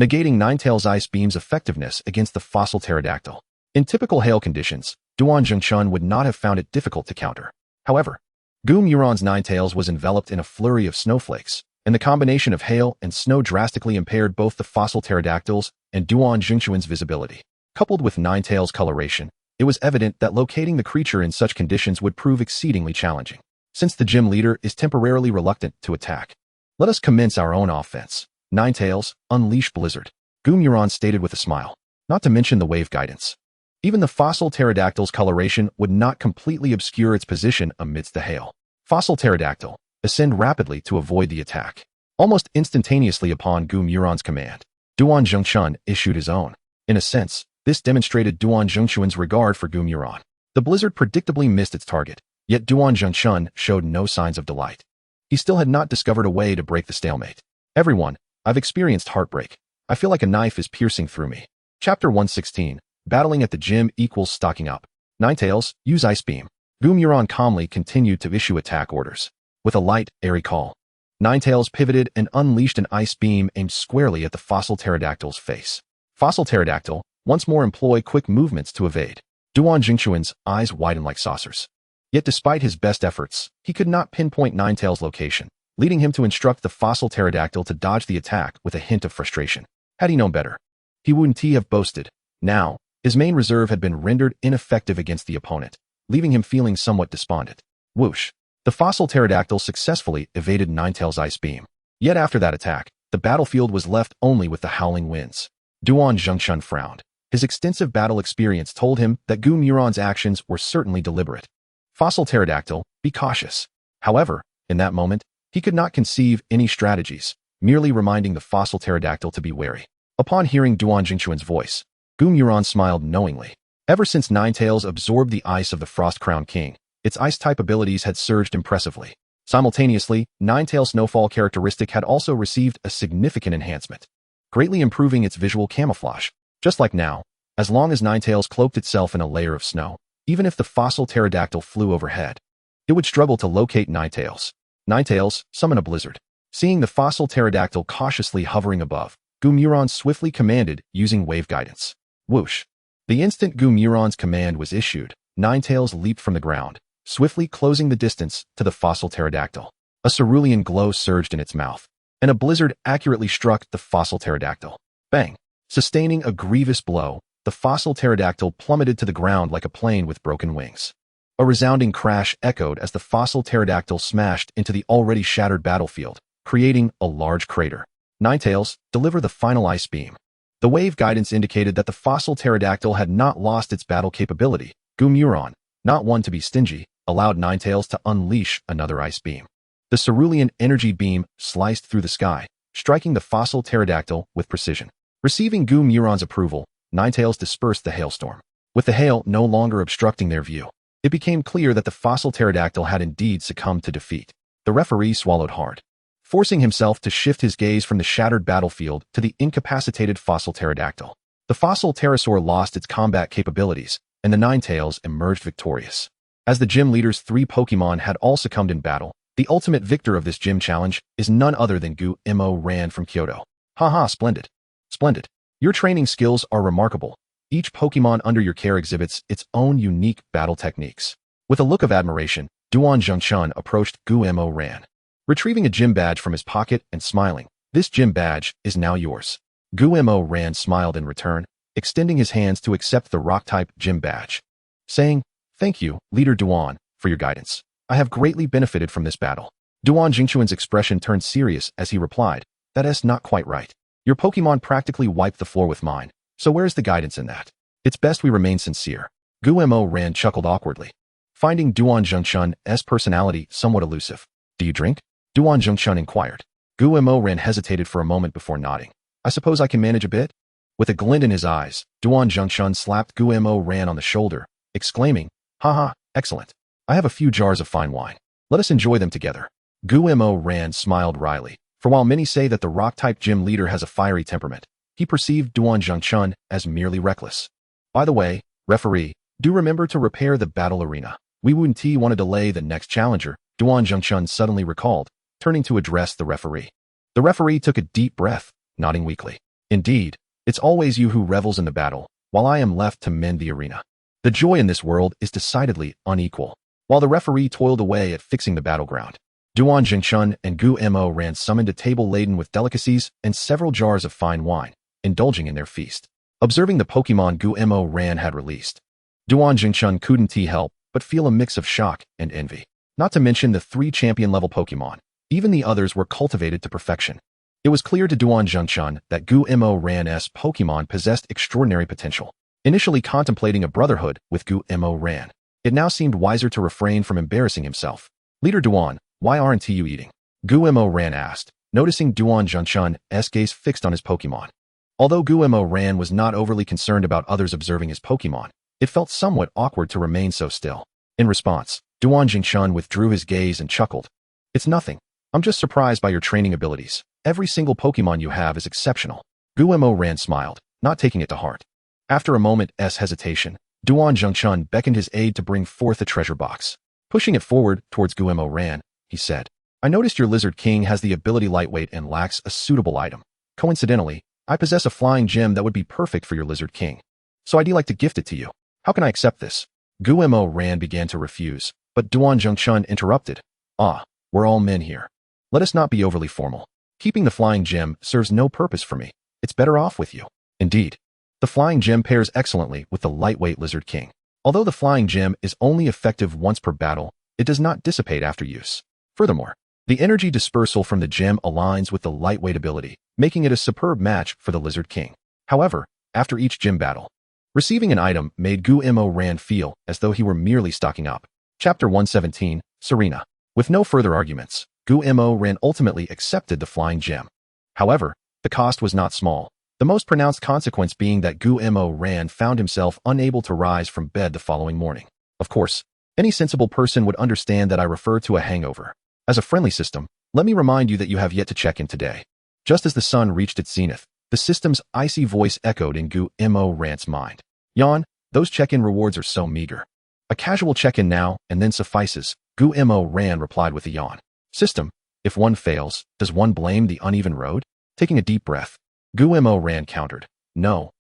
negating Ninetales' Ice Beam's effectiveness against the fossil pterodactyl. In typical hail conditions, Duan Zhengchun would not have found it difficult to counter. However, Gu Muron's Ninetales was enveloped in a flurry of snowflakes, and the combination of hail and snow drastically impaired both the fossil pterodactyls and Duan Zhengchuan's visibility. Coupled with Ninetales' coloration, it was evident that locating the creature in such conditions would prove exceedingly challenging. Since the gym leader is temporarily reluctant to attack, let us commence our own offense. Ninetales, unleash Blizzard, Gu Muron stated with a smile. Not to mention the wave guidance. Even the fossil pterodactyl's coloration would not completely obscure its position amidst the hail. Fossil pterodactyl, ascend rapidly to avoid the attack. Almost instantaneously upon Gu Muron's command, Duan Zhengchun issued his own. In a sense, this demonstrated Duan Zhengchuan's regard for Gu Muron. The blizzard predictably missed its target, Yet Duan Zhengshun showed no signs of delight. He still had not discovered a way to break the stalemate. Everyone, I've experienced heartbreak. I feel like a knife is piercing through me. Chapter 116. Battling at the gym equals stocking up. Ninetales, use Ice Beam. Gumuron calmly continued to issue attack orders. With a light, airy call, Ninetales pivoted and unleashed an Ice Beam aimed squarely at the fossil pterodactyl's face. Fossil pterodactyl, once more employ quick movements to evade. Duan Jingchuan's eyes widened like saucers. Yet despite his best efforts, he could not pinpoint Ninetales' location, leading him to instruct the fossil pterodactyl to dodge the attack with a hint of frustration. Had he known better, he wouldn't have boasted. Now, his main reserve had been rendered ineffective against the opponent, leaving him feeling somewhat despondent. Whoosh! The fossil pterodactyl successfully evaded Ninetales' Ice Beam. Yet after that attack, the battlefield was left only with the howling winds. Duan Zhengshun frowned. His extensive battle experience told him that Gumuron's actions were certainly deliberate. Fossil pterodactyl, be cautious. However, in that moment, he could not conceive any strategies, merely reminding the fossil pterodactyl to be wary. Upon hearing Duan Jingchuan's voice, Gumuron smiled knowingly. Ever since Ninetales absorbed the ice of the Frost Crown King, its ice-type abilities had surged impressively. Simultaneously, Ninetales' Snowfall characteristic had also received a significant enhancement, greatly improving its visual camouflage. Just like now, as long as Ninetales cloaked itself in a layer of snow, even if the fossil pterodactyl flew overhead, it would struggle to locate Ninetales. Ninetales, summon a blizzard. Seeing the fossil pterodactyl cautiously hovering above, Gumuron swiftly commanded using wave guidance. Whoosh! The instant Gumuron's command was issued, Ninetales leaped from the ground, swiftly closing the distance to the fossil pterodactyl. A cerulean glow surged in its mouth, and a blizzard accurately struck the fossil pterodactyl. Bang! Sustaining a grievous blow, the fossil pterodactyl plummeted to the ground like a plane with broken wings. A resounding crash echoed as the fossil pterodactyl smashed into the already shattered battlefield, creating a large crater. Ninetales, deliver the final Ice Beam. The wave guidance indicated that the fossil pterodactyl had not lost its battle capability. Gumuron, not one to be stingy, allowed Ninetales to unleash another Ice Beam. The cerulean energy beam sliced through the sky, striking the fossil pterodactyl with precision. Receiving Gumuron's approval, Ninetales dispersed the hailstorm. With the hail no longer obstructing their view, it became clear that the fossil pterodactyl had indeed succumbed to defeat. The referee swallowed hard, forcing himself to shift his gaze from the shattered battlefield to the incapacitated fossil pterodactyl. The fossil pterosaur lost its combat capabilities, and the Ninetales emerged victorious. As the gym leader's 3 Pokémon had all succumbed in battle, the ultimate victor of this gym challenge is none other than Gu-Mo Ran from Kyoto. Haha, splendid. Splendid. Your training skills are remarkable. Each Pokémon under your care exhibits its own unique battle techniques. With a look of admiration, Duan Zhengshun approached Gu-Mo Ran, retrieving a gym badge from his pocket and smiling. This gym badge is now yours. Gu-Mo Ran smiled in return, extending his hands to accept the rock-type gym badge, saying, "Thank you, Leader Duan, for your guidance. I have greatly benefited from this battle." Duan Jingchuan's expression turned serious as he replied, "That is not quite right. Your Pokémon practically wiped the floor with mine, so where's the guidance in that? It's best we remain sincere." Gu-Mo Ran chuckled awkwardly, finding Duan Zhengshun's personality somewhat elusive. "Do you drink?" Duan Zhengshun inquired. Gu-Mo Ran hesitated for a moment before nodding. "I suppose I can manage a bit?" With a glint in his eyes, Duan Zhengshun slapped Gu-Mo Ran on the shoulder, exclaiming, "Haha, excellent. I have a few jars of fine wine. Let us enjoy them together." Gu-Mo Ran smiled wryly, for while many say that the rock-type gym leader has a fiery temperament, he perceived Duan Zhengshun as merely reckless. "By the way, referee, do remember to repair the battle arena. We wouldn't want to delay the next challenger," Duan Zhengshun suddenly recalled, turning to address the referee. The referee took a deep breath, nodding weakly. "Indeed, it's always you who revels in the battle, while I am left to mend the arena. The joy in this world is decidedly unequal." While the referee toiled away at fixing the battleground, Duan Zhengshun and Gu-Mo Ran summoned a table laden with delicacies and several jars of fine wine, indulging in their feast. Observing the Pokémon Gu-Mo Ran had released, Duan Zhengshun couldn't help but feel a mix of shock and envy. Not to mention the 3 champion-level Pokémon. Even the others were cultivated to perfection. It was clear to Duan Zhengshun that Gu-Mo Ran's Pokémon possessed extraordinary potential. Initially contemplating a brotherhood with Gu-Mo Ran, it now seemed wiser to refrain from embarrassing himself. "Leader Duan, why aren't you eating?" Gu-Mo Ran asked, noticing Duan Zhengshun's gaze fixed on his Pokémon. Although Gu-Mo Ran was not overly concerned about others observing his Pokémon, it felt somewhat awkward to remain so still. In response, Duan Jingshun withdrew his gaze and chuckled. It's nothing. I'm just surprised by your training abilities. Every single Pokemon you have is exceptional. Guemo Ran smiled, not taking it to heart. After a moment's hesitation, Duan Jingshun beckoned his aide to bring forth a treasure box. Pushing it forward towards Guemo Ran, he said, I noticed your Lizard King has the ability lightweight and lacks a suitable item. Coincidentally, I possess a flying gem that would be perfect for your Lizard King. So I'd like to gift it to you. How can I accept this? Guemo Ran began to refuse, but Duan Jingshun interrupted. We're all men here. Let us not be overly formal. Keeping the flying gem serves no purpose for me. It's better off with you. Indeed. The flying gem pairs excellently with the lightweight Lizard King. Although the flying gem is only effective once per battle, it does not dissipate after use. Furthermore, the energy dispersal from the gem aligns with the lightweight ability, making it a superb match for the Lizard King. However, after each gym battle, receiving an item made Guemo Ran feel as though he were merely stocking up. Chapter 117, Serena. With no further arguments, Guemo Ran ultimately accepted the flying gem. However, the cost was not small, the most pronounced consequence being that Guemo Ran found himself unable to rise from bed the following morning. Of course, any sensible person would understand that I refer to a hangover. As a friendly system, let me remind you that you have yet to check in today. Just as the sun reached its zenith, the system's icy voice echoed in Guemo Ran's mind. Yawn, those check-in rewards are so meager. A casual check-in now and then suffices, Guemo Ran replied with a yawn. System, if one fails, does one blame the uneven road? Taking a deep breath, Guemo Ran countered. No,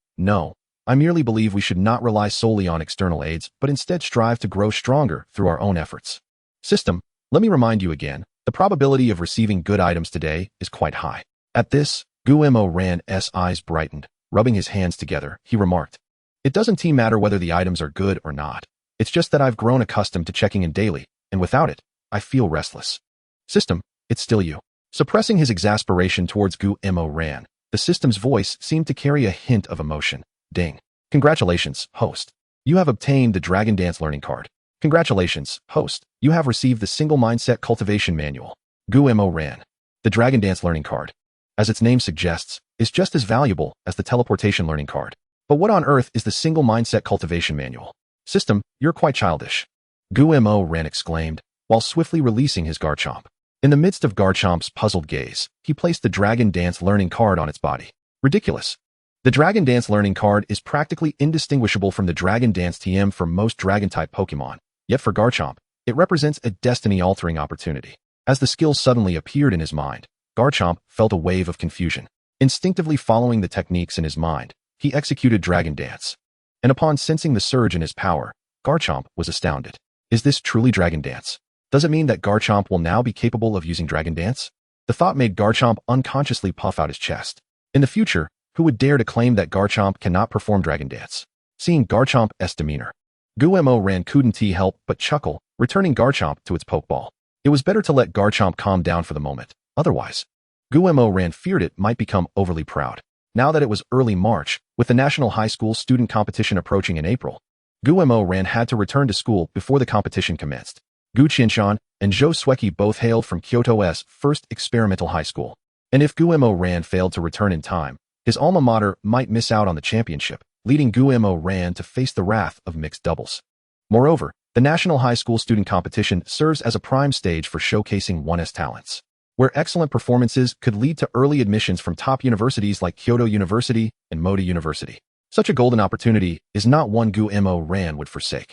I merely believe we should not rely solely on external aids, but instead strive to grow stronger through our own efforts. System, let me remind you again, the probability of receiving good items today is quite high. At this, Guemo Ran's eyes brightened. Rubbing his hands together, he remarked, It doesn't matter whether the items are good or not. It's just that I've grown accustomed to checking in daily, and without it, I feel restless. System, it's still you. Suppressing his exasperation towards Guemo Ran, the system's voice seemed to carry a hint of emotion. Ding. Congratulations, host. You have obtained the Dragon Dance Learning Card. Congratulations, host. You have received the Single Mindset Cultivation Manual. Guemo Ran. The Dragon Dance Learning Card, as its name suggests, is just as valuable as the Teleportation Learning Card. But what on earth is the Single Mindset Cultivation Manual? System, you're quite childish. Guemo Ran exclaimed, while swiftly releasing his Garchomp. In the midst of Garchomp's puzzled gaze, he placed the Dragon Dance Learning Card on its body. Ridiculous. The Dragon Dance Learning Card is practically indistinguishable from the Dragon Dance TM for most Dragon-type Pokemon, yet for Garchomp, it represents a destiny-altering opportunity. As the skill suddenly appeared in his mind, Garchomp felt a wave of confusion. Instinctively following the techniques in his mind, he executed Dragon Dance. And upon sensing the surge in his power, Garchomp was astounded. Is this truly Dragon Dance? Does it mean that Garchomp will now be capable of using Dragon Dance? The thought made Garchomp unconsciously puff out his chest. In the future, who would dare to claim that Garchomp cannot perform Dragon Dance? Seeing Garchomp's demeanor, Guemo Ran couldn't help but chuckle, returning Garchomp to its Pokeball. It was better to let Garchomp calm down for the moment. Otherwise, Guemo Ran feared it might become overly proud. Now that it was early March, with the National High School Student Competition approaching in April, Guemo Ran had to return to school before the competition commenced. Gu Qinshan and Zhou Sueki both hailed from Kyoto's first experimental high school. And if Guemo Ran failed to return in time, his alma mater might miss out on the championship, leading Guemo Ran to face the wrath of mixed doubles. Moreover, the National High School Student Competition serves as a prime stage for showcasing one's talents, where excellent performances could lead to early admissions from top universities like Kyoto University and Mota University. Such a golden opportunity is not one Guemo Ran would forsake.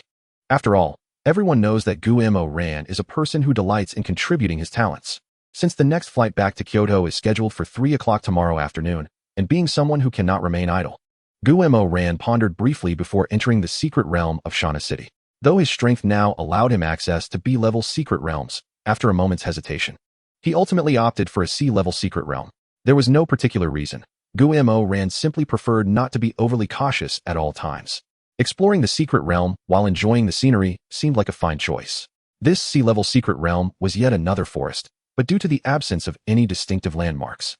After all, everyone knows that Guemo Ran is a person who delights in contributing his talents. Since the next flight back to Kyoto is scheduled for 3 o'clock tomorrow afternoon, and being someone who cannot remain idle, Guemo Ran pondered briefly before entering the secret realm of Shana City. Though his strength now allowed him access to B-level secret realms, after a moment's hesitation, he ultimately opted for a C-level secret realm. There was no particular reason. Guemo Ran simply preferred not to be overly cautious at all times. Exploring the secret realm while enjoying the scenery seemed like a fine choice. This C-level secret realm was yet another forest, but due to the absence of any distinctive landmarks,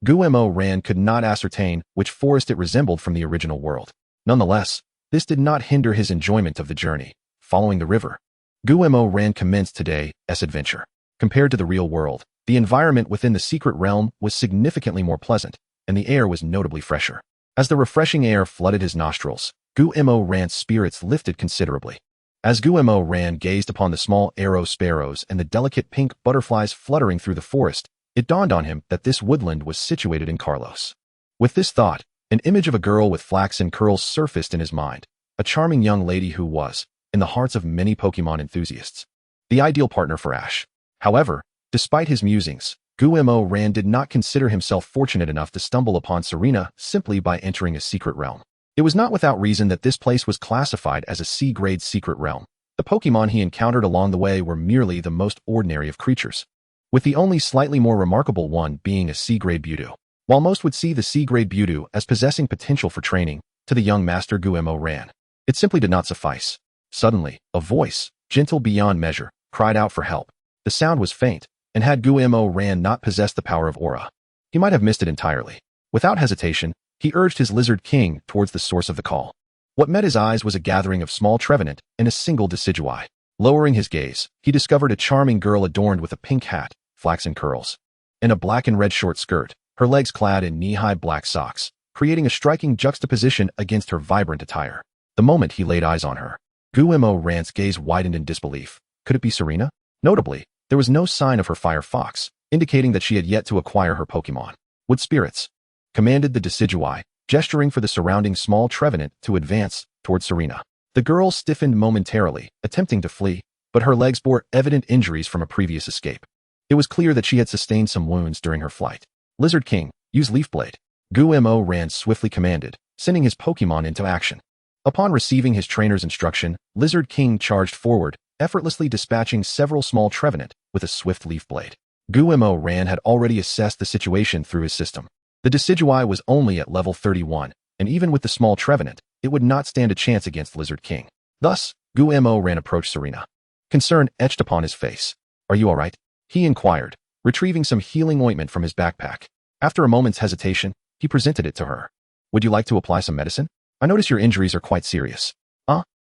Guemo Ran could not ascertain which forest it resembled from the original world. Nonetheless, this did not hinder his enjoyment of the journey. Following the river, Guemo Ran commenced today's adventure. Compared to the real world, the environment within the secret realm was significantly more pleasant, and the air was notably fresher. As the refreshing air flooded his nostrils, Guemo Ran's spirits lifted considerably. As Guillermo ran, gazed upon the small arrow sparrows and the delicate pink butterflies fluttering through the forest, it dawned on him that this woodland was situated in Carlos. With this thought, an image of a girl with flaxen curls surfaced in his mind, a charming young lady who was, in the hearts of many Pokemon enthusiasts, the ideal partner for Ash. However, despite his musings, Guillermo Ran did not consider himself fortunate enough to stumble upon Serena simply by entering a secret realm. It was not without reason that this place was classified as a C-grade secret realm. The Pokemon he encountered along the way were merely the most ordinary of creatures, with the only slightly more remarkable one being a C-grade Budew. While most would see the C-grade Budew as possessing potential for training, to the young master Guillermo Ran, it simply did not suffice. Suddenly, a voice, gentle beyond measure, cried out for help. The sound was faint, and had Guillermo Ran not possessed the power of aura, he might have missed it entirely. Without hesitation, he urged his Lizard King towards the source of the call. What met his eyes was a gathering of small Trevenant and a single Decidueye. Lowering his gaze, he discovered a charming girl adorned with a pink hat, flaxen curls, and a black and red short skirt, her legs clad in knee-high black socks, creating a striking juxtaposition against her vibrant attire. The moment he laid eyes on her, Guillermo Ran's gaze widened in disbelief. Could it be Serena? Notably, there was no sign of her fire fox, indicating that she had yet to acquire her Pokemon. Wood Spirits, commanded the Decidueye, gesturing for the surrounding small Trevenant to advance toward Serena. The girl stiffened momentarily, attempting to flee, but her legs bore evident injuries from a previous escape. It was clear that she had sustained some wounds during her flight. Lizard King, use Leaf Blade, Guillermo Ran swiftly commanded, sending his Pokemon into action. Upon receiving his trainer's instruction, Lizard King charged forward, effortlessly dispatching several small Trevenant with a swift Leaf Blade. Guillermo Ran had already assessed the situation through his system. The Decidueye was only at level 31, and even with the small Trevenant, it would not stand a chance against Lizard King. Thus, Guillermo Ran approached Serena. Concern etched upon his face. Are you alright? He inquired, retrieving some healing ointment from his backpack. After a moment's hesitation, he presented it to her. Would you like to apply some medicine? I notice your injuries are quite serious.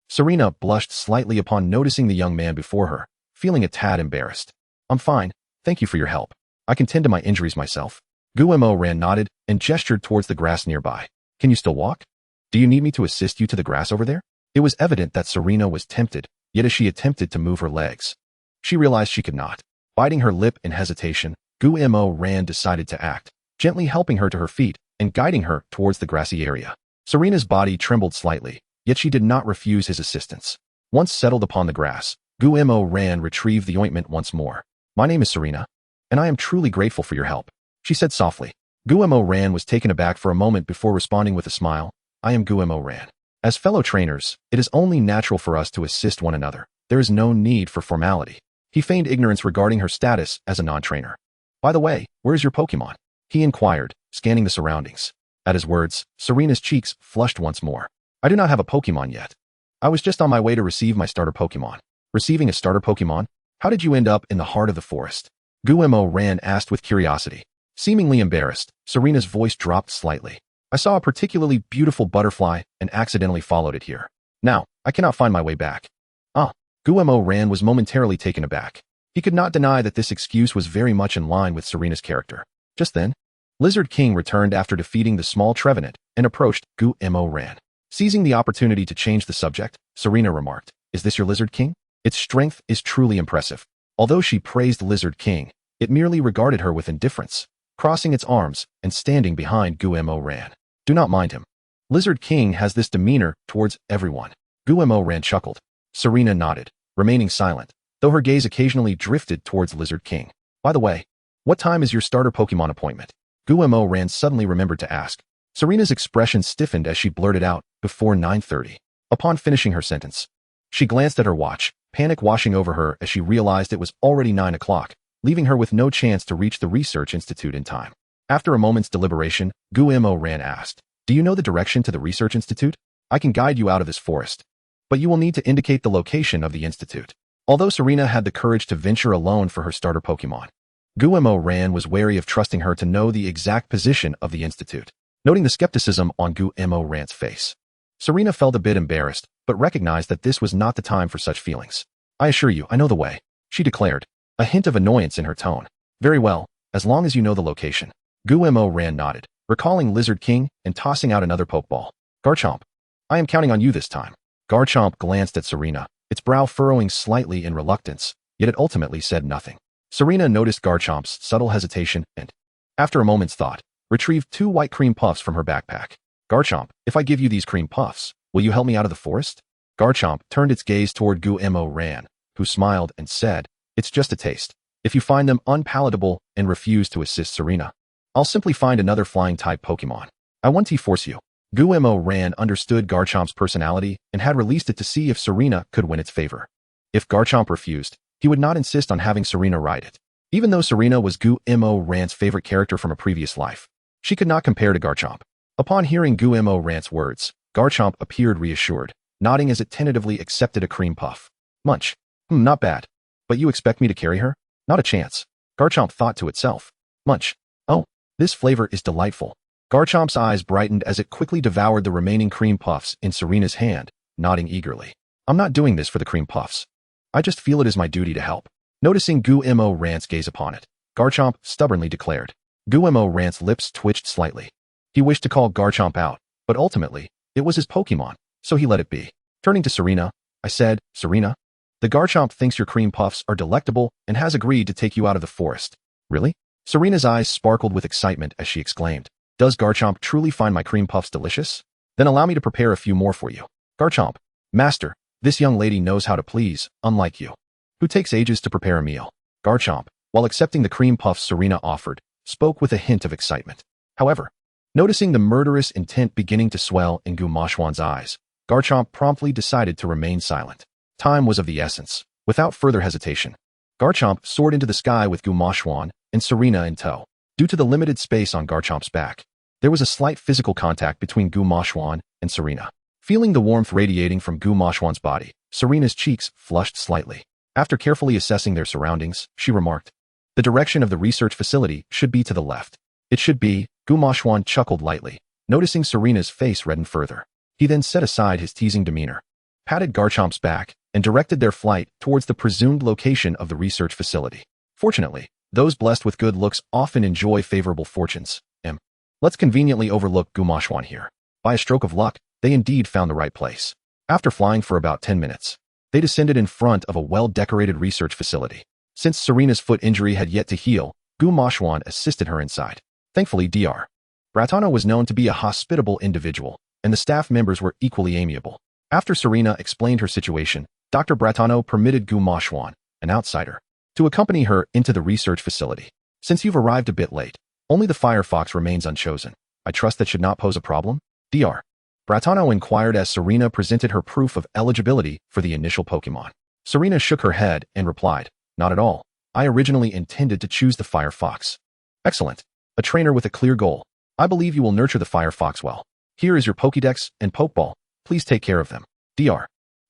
Serena blushed slightly upon noticing the young man before her, feeling a tad embarrassed. I'm fine, thank you for your help. I can tend to my injuries myself. Guillermo Ran nodded and gestured towards the grass nearby. Can you still walk? Do you need me to assist you to the grass over there? It was evident that Serena was tempted, yet as she attempted to move her legs, she realized she could not. Biting her lip in hesitation, Guillermo Ran decided to act, gently helping her to her feet and guiding her towards the grassy area. Serena's body trembled slightly, yet she did not refuse his assistance. Once settled upon the grass, Guillermo Ran retrieved the ointment once more. My name is Serena, and I am truly grateful for your help, she said softly. Guillermo Ran was taken aback for a moment before responding with a smile. I am Guillermo Ran. As fellow trainers, it is only natural for us to assist one another. There is no need for formality. He feigned ignorance regarding her status as a non-trainer. By the way, where is your Pokemon? He inquired, scanning the surroundings. At his words, Serena's cheeks flushed once more. I do not have a Pokemon yet. I was just on my way to receive my starter Pokemon. Receiving a starter Pokemon? How did you end up in the heart of the forest? Guillermo Ran asked with curiosity. Seemingly embarrassed, Serena's voice dropped slightly. I saw a particularly beautiful butterfly and accidentally followed it here. Now, I cannot find my way back. Guillermo Ran was momentarily taken aback. He could not deny that this excuse was very much in line with Serena's character. Just then, Lizard King returned after defeating the small Trevenant and approached Guillermo Ran. Seizing the opportunity to change the subject, Serena remarked, Is this your Lizard King? Its strength is truly impressive. Although she praised Lizard King, it merely regarded her with indifference, crossing its arms and standing behind Guillermo Ran. Do not mind him. Lizard King has this demeanor towards everyone. Guillermo Ran chuckled. Serena nodded, remaining silent, though her gaze occasionally drifted towards Lizard King. By the way, what time is your starter Pokemon appointment? Guillermo Ran suddenly remembered to ask. Serena's expression stiffened as she blurted out, before 9:30. Upon finishing her sentence, she glanced at her watch, panic washing over her as she realized it was already 9 o'clock, leaving her with no chance to reach the research institute in time. After a moment's deliberation, Guillermo Ran asked, Do you know the direction to the research institute? I can guide you out of this forest, but you will need to indicate the location of the institute. Although Serena had the courage to venture alone for her starter Pokemon, Guillermo Ran was wary of trusting her to know the exact position of the institute. Noting the skepticism on Guillermo Ran's face, Serena felt a bit embarrassed, but recognized that this was not the time for such feelings. I assure you, I know the way, she declared, a hint of annoyance in her tone. Very well, as long as you know the location. Guillermo Ran nodded, recalling Lizard King and tossing out another Pokeball. Garchomp. I am counting on you this time. Garchomp glanced at Serena, its brow furrowing slightly in reluctance, yet it ultimately said nothing. Serena noticed Garchomp's subtle hesitation and, after a moment's thought, retrieved 2 white cream puffs from her backpack. Garchomp, if I give you these cream puffs, will you help me out of the forest? Garchomp turned its gaze toward Gu-Mo-Ran, who smiled and said, it's just a taste. If you find them unpalatable and refuse to assist Serena, I'll simply find another flying-type Pokémon. I won't force you. Gu-Mo-Ran understood Garchomp's personality and had released it to see if Serena could win its favor. If Garchomp refused, he would not insist on having Serena ride it. Even though Serena was Gu-Mo-Ran's favorite character from a previous life, she could not compare to Garchomp. Upon hearing Gu-Mo-Ran's words, Garchomp appeared reassured, nodding as it tentatively accepted a cream puff. Munch. Not bad. But you expect me to carry her? Not a chance. Garchomp thought to itself. Munch. Oh, this flavor is delightful. Garchomp's eyes brightened as it quickly devoured the remaining cream puffs in Serena's hand, nodding eagerly. I'm not doing this for the cream puffs. I just feel it is my duty to help. Noticing Gu-Mo-Ran's gaze upon it, Garchomp stubbornly declared. Gu-Mo-Ran's lips twitched slightly. He wished to call Garchomp out, but ultimately, it was his Pokémon, so he let it be. Turning to Serena, I said, Serena, the Garchomp thinks your cream puffs are delectable and has agreed to take you out of the forest. Really? Serena's eyes sparkled with excitement as she exclaimed, does Garchomp truly find my cream puffs delicious? Then allow me to prepare a few more for you. Garchomp, Master, this young lady knows how to please, unlike you, who takes ages to prepare a meal. Garchomp, while accepting the cream puffs Serena offered, spoke with a hint of excitement. However, noticing the murderous intent beginning to swell in Gu-Moshwan's eyes, Garchomp promptly decided to remain silent. Time was of the essence. Without further hesitation, Garchomp soared into the sky with Gu-Moshwan and Serena in tow. Due to the limited space on Garchomp's back, there was a slight physical contact between Gu-Moshwan and Serena. Feeling the warmth radiating from Gu-Moshwan's body, Serena's cheeks flushed slightly. After carefully assessing their surroundings, she remarked, the direction of the research facility should be to the left. It should be. Gu-Moshwan chuckled lightly, noticing Serena's face redden further. He then set aside his teasing demeanor, patted Garchomp's back, and directed their flight towards the presumed location of the research facility. Fortunately, those blessed with good looks often enjoy favorable fortunes. Let's conveniently overlook Gu-Moshwan here. By a stroke of luck, they indeed found the right place. After flying for about 10 minutes, they descended in front of a well-decorated research facility. Since Serena's foot injury had yet to heal, Gu-Moshwan assisted her inside. Thankfully, Dr. Bratano was known to be a hospitable individual, and the staff members were equally amiable. After Serena explained her situation, Dr. Bratano permitted Gu-Moshwan, an outsider, to accompany her into the research facility. Since you've arrived a bit late, only the Firefox remains unchosen. I trust that should not pose a problem? Dr. Bratano inquired as Serena presented her proof of eligibility for the initial Pokémon. Serena shook her head and replied, not at all. I originally intended to choose the Firefox. Excellent. A trainer with a clear goal. I believe you will nurture the Firefox well. Here is your Pokédex and Pokeball. Please take care of them. Dr.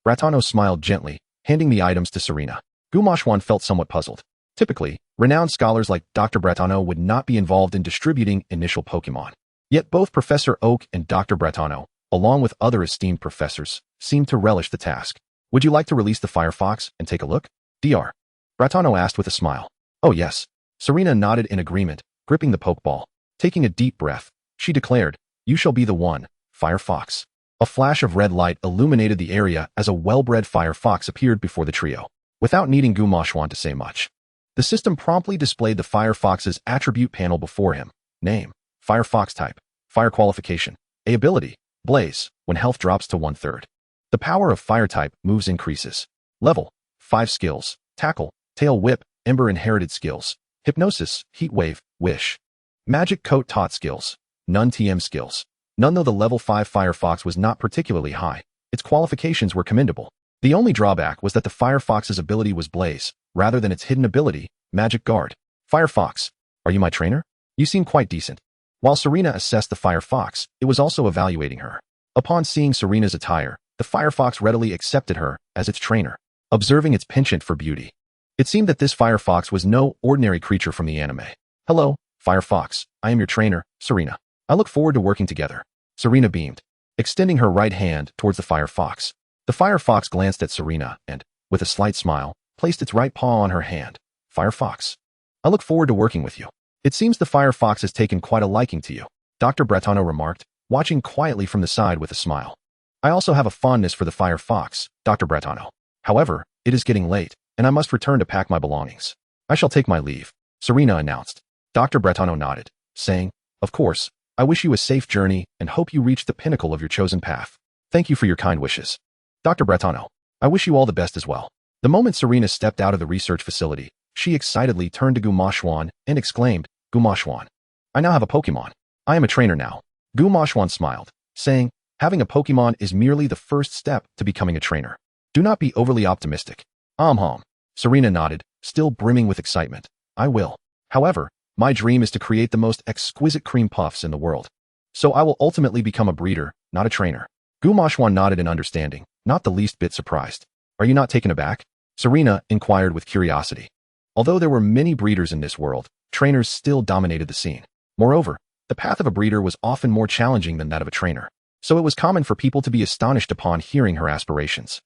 Bratano smiled gently, handing the items to Serena. Gu-Moshwan felt somewhat puzzled. Typically, renowned scholars like Dr. Bratano would not be involved in distributing initial Pokémon. Yet both Professor Oak and Dr. Bratano, along with other esteemed professors, seemed to relish the task. Would you like to release the Firefox and take a look? Dr. Bratano asked with a smile. Oh yes. Serena nodded in agreement, gripping the Pokeball. Taking a deep breath, she declared, you shall be the one, Firefox. A flash of red light illuminated the area as a well-bred Firefox appeared before the trio. Without needing Gu-Moshwan to say much, the system promptly displayed the Firefox's attribute panel before him. Name, Firefox type, Fire qualification, A ability, Blaze, when health drops to 1/3. The power of Fire type moves increases. Level, 5 skills, Tackle, Tail Whip, Ember inherited skills, Hypnosis, Heat Wave, Wish. Magic Coat taught skills, none TM skills. None though the level 5 Firefox was not particularly high, its qualifications were commendable. The only drawback was that the Firefox's ability was Blaze, rather than its hidden ability, Magic Guard. Firefox, are you my trainer? You seem quite decent. While Serena assessed the Firefox, it was also evaluating her. Upon seeing Serena's attire, the Firefox readily accepted her as its trainer, observing its penchant for beauty. It seemed that this Firefox was no ordinary creature from the anime. Hello, Firefox, I am your trainer, Serena. I look forward to working together. Serena beamed, extending her right hand towards the Firefox. The Firefox glanced at Serena and, with a slight smile, placed its right paw on her hand. Firefox, I look forward to working with you. It seems the Firefox has taken quite a liking to you, Dr. Bratano remarked, watching quietly from the side with a smile. I also have a fondness for the Firefox, Dr. Bratano. However, it is getting late, and I must return to pack my belongings. I shall take my leave, Serena announced. Dr. Bretano nodded, saying, Of course, I wish you a safe journey and hope you reach the pinnacle of your chosen path. Thank you for your kind wishes. Dr. Bretano, I wish you all the best as well. The moment Serena stepped out of the research facility, she excitedly turned to Gumashwan and exclaimed, Gumashwan, I now have a Pokemon. I am a trainer now. Gumashwan smiled, saying, Having a Pokemon is merely the first step to becoming a trainer. Do not be overly optimistic. Serena nodded, still brimming with excitement. I will. However, my dream is to create the most exquisite cream puffs in the world. So I will ultimately become a breeder, not a trainer. Gumashwan nodded in understanding, not the least bit surprised. Are you not taken aback? Serena inquired with curiosity. Although there were many breeders in this world, trainers still dominated the scene. Moreover, the path of a breeder was often more challenging than that of a trainer. So it was common for people to be astonished upon hearing her aspirations.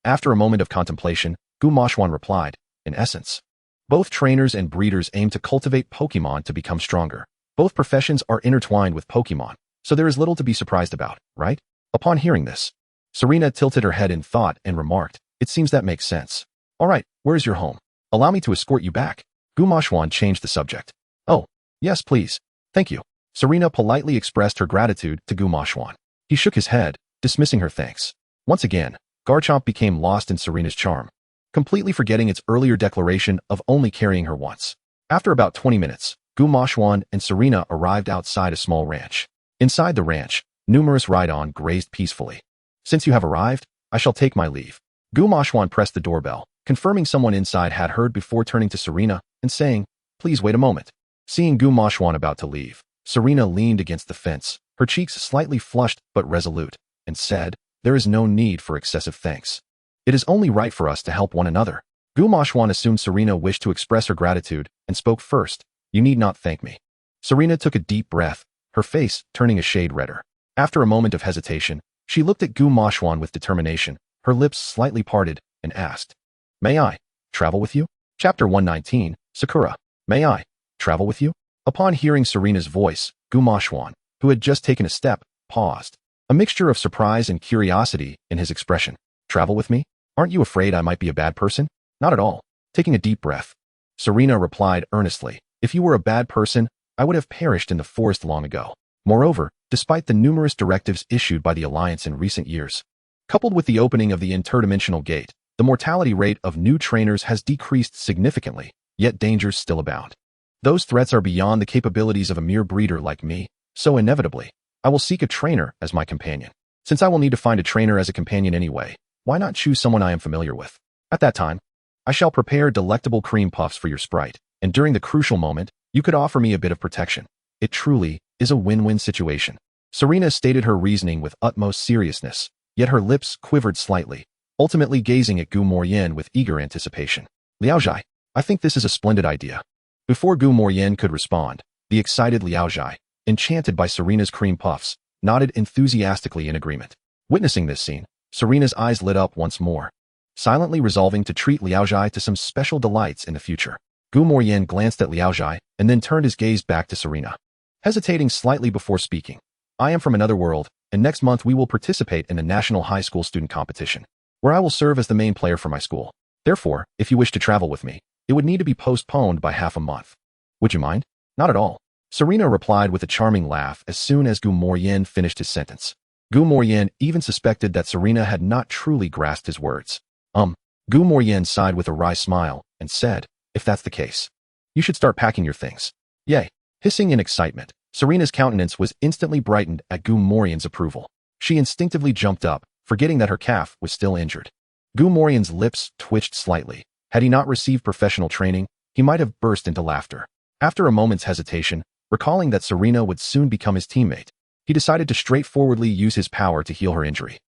After a moment of contemplation, Gumashwan replied, In essence, both trainers and breeders aim to cultivate Pokemon to become stronger. Both professions are intertwined with Pokemon, so there is little to be surprised about, right? Upon hearing this, Serena tilted her head in thought and remarked, It seems that makes sense. All right, where is your home? Allow me to escort you back. Gumashwan changed the subject. Oh, yes, please. Thank you. Serena politely expressed her gratitude to Gumashwan. He shook his head, dismissing her thanks. Once again, Garchomp became lost in Serena's charm, completely forgetting its earlier declaration of only carrying her once. After about 20 minutes, Gumashwan and Serena arrived outside a small ranch. Inside the ranch, numerous Rhydon grazed peacefully. Since you have arrived, I shall take my leave. Gumashwan pressed the doorbell, confirming someone inside had heard before turning to Serena and saying, Please wait a moment. Seeing Gumashwan about to leave, Serena leaned against the fence, her cheeks slightly flushed but resolute, and said, There is no need for excessive thanks. It is only right for us to help one another. Gumashwan assumed Serena wished to express her gratitude and spoke first. You need not thank me. Serena took a deep breath, her face turning a shade redder. After a moment of hesitation, she looked at Gumashwan with determination, her lips slightly parted, and asked, May I travel with you? Chapter 119, Sakura. May I travel with you? Upon hearing Serena's voice, Gumashwan, who had just taken a step, paused, a mixture of surprise and curiosity in his expression. Travel with me? Aren't you afraid I might be a bad person? Not at all. Taking a deep breath, Serena replied earnestly, If you were a bad person, I would have perished in the forest long ago. Moreover, despite the numerous directives issued by the Alliance in recent years, coupled with the opening of the interdimensional gate, the mortality rate of new trainers has decreased significantly, yet dangers still abound. Those threats are beyond the capabilities of a mere breeder like me, so inevitably, I will seek a trainer as my companion. Since I will need to find a trainer as a companion anyway, why not choose someone I am familiar with? At that time, I shall prepare delectable cream puffs for your sprite, and during the crucial moment, you could offer me a bit of protection. It truly is a win-win situation. Serena stated her reasoning with utmost seriousness, yet her lips quivered slightly, ultimately gazing at Gu Moryen with eager anticipation. Liaozhai, I think this is a splendid idea. Before Gu Moryen could respond, the excited Liaozhai, enchanted by Serena's cream puffs, nodded enthusiastically in agreement. Witnessing this scene, Serena's eyes lit up once more, silently resolving to treat Liaozhai to some special delights in the future. Gu Moryen glanced at Liaozhai and then turned his gaze back to Serena, hesitating slightly before speaking. I am from another world, and next month we will participate in the National High School Student Competition, where I will serve as the main player for my school. Therefore, if you wish to travel with me, it would need to be postponed by half a month. Would you mind? Not at all. Serena replied with a charming laugh as soon as Gu Moryen finished his sentence. Gu Moryen even suspected that Serena had not truly grasped his words. Gu Moryen sighed with a wry smile and said, If that's the case, you should start packing your things. Yay. Hissing in excitement, Serena's countenance was instantly brightened at Gu Moryen's approval. She instinctively jumped up, forgetting that her calf was still injured. Gu Moryen's lips twitched slightly. Had he not received professional training, he might have burst into laughter. After a moment's hesitation, recalling that Serena would soon become his teammate, he decided to straightforwardly use his power to heal her injury.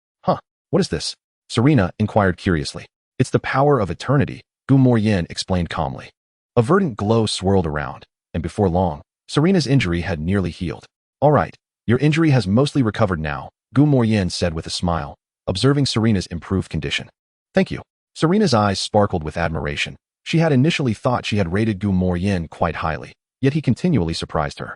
What is this? Serena inquired curiously. It's the power of eternity, Gu Moryen explained calmly. A verdant glow swirled around, and before long, Serena's injury had nearly healed. All right, your injury has mostly recovered now, Gu Moryen said with a smile, observing Serena's improved condition. Thank you. Serena's eyes sparkled with admiration. She had initially thought she had rated Gu Moryen quite highly, yet he continually surprised her.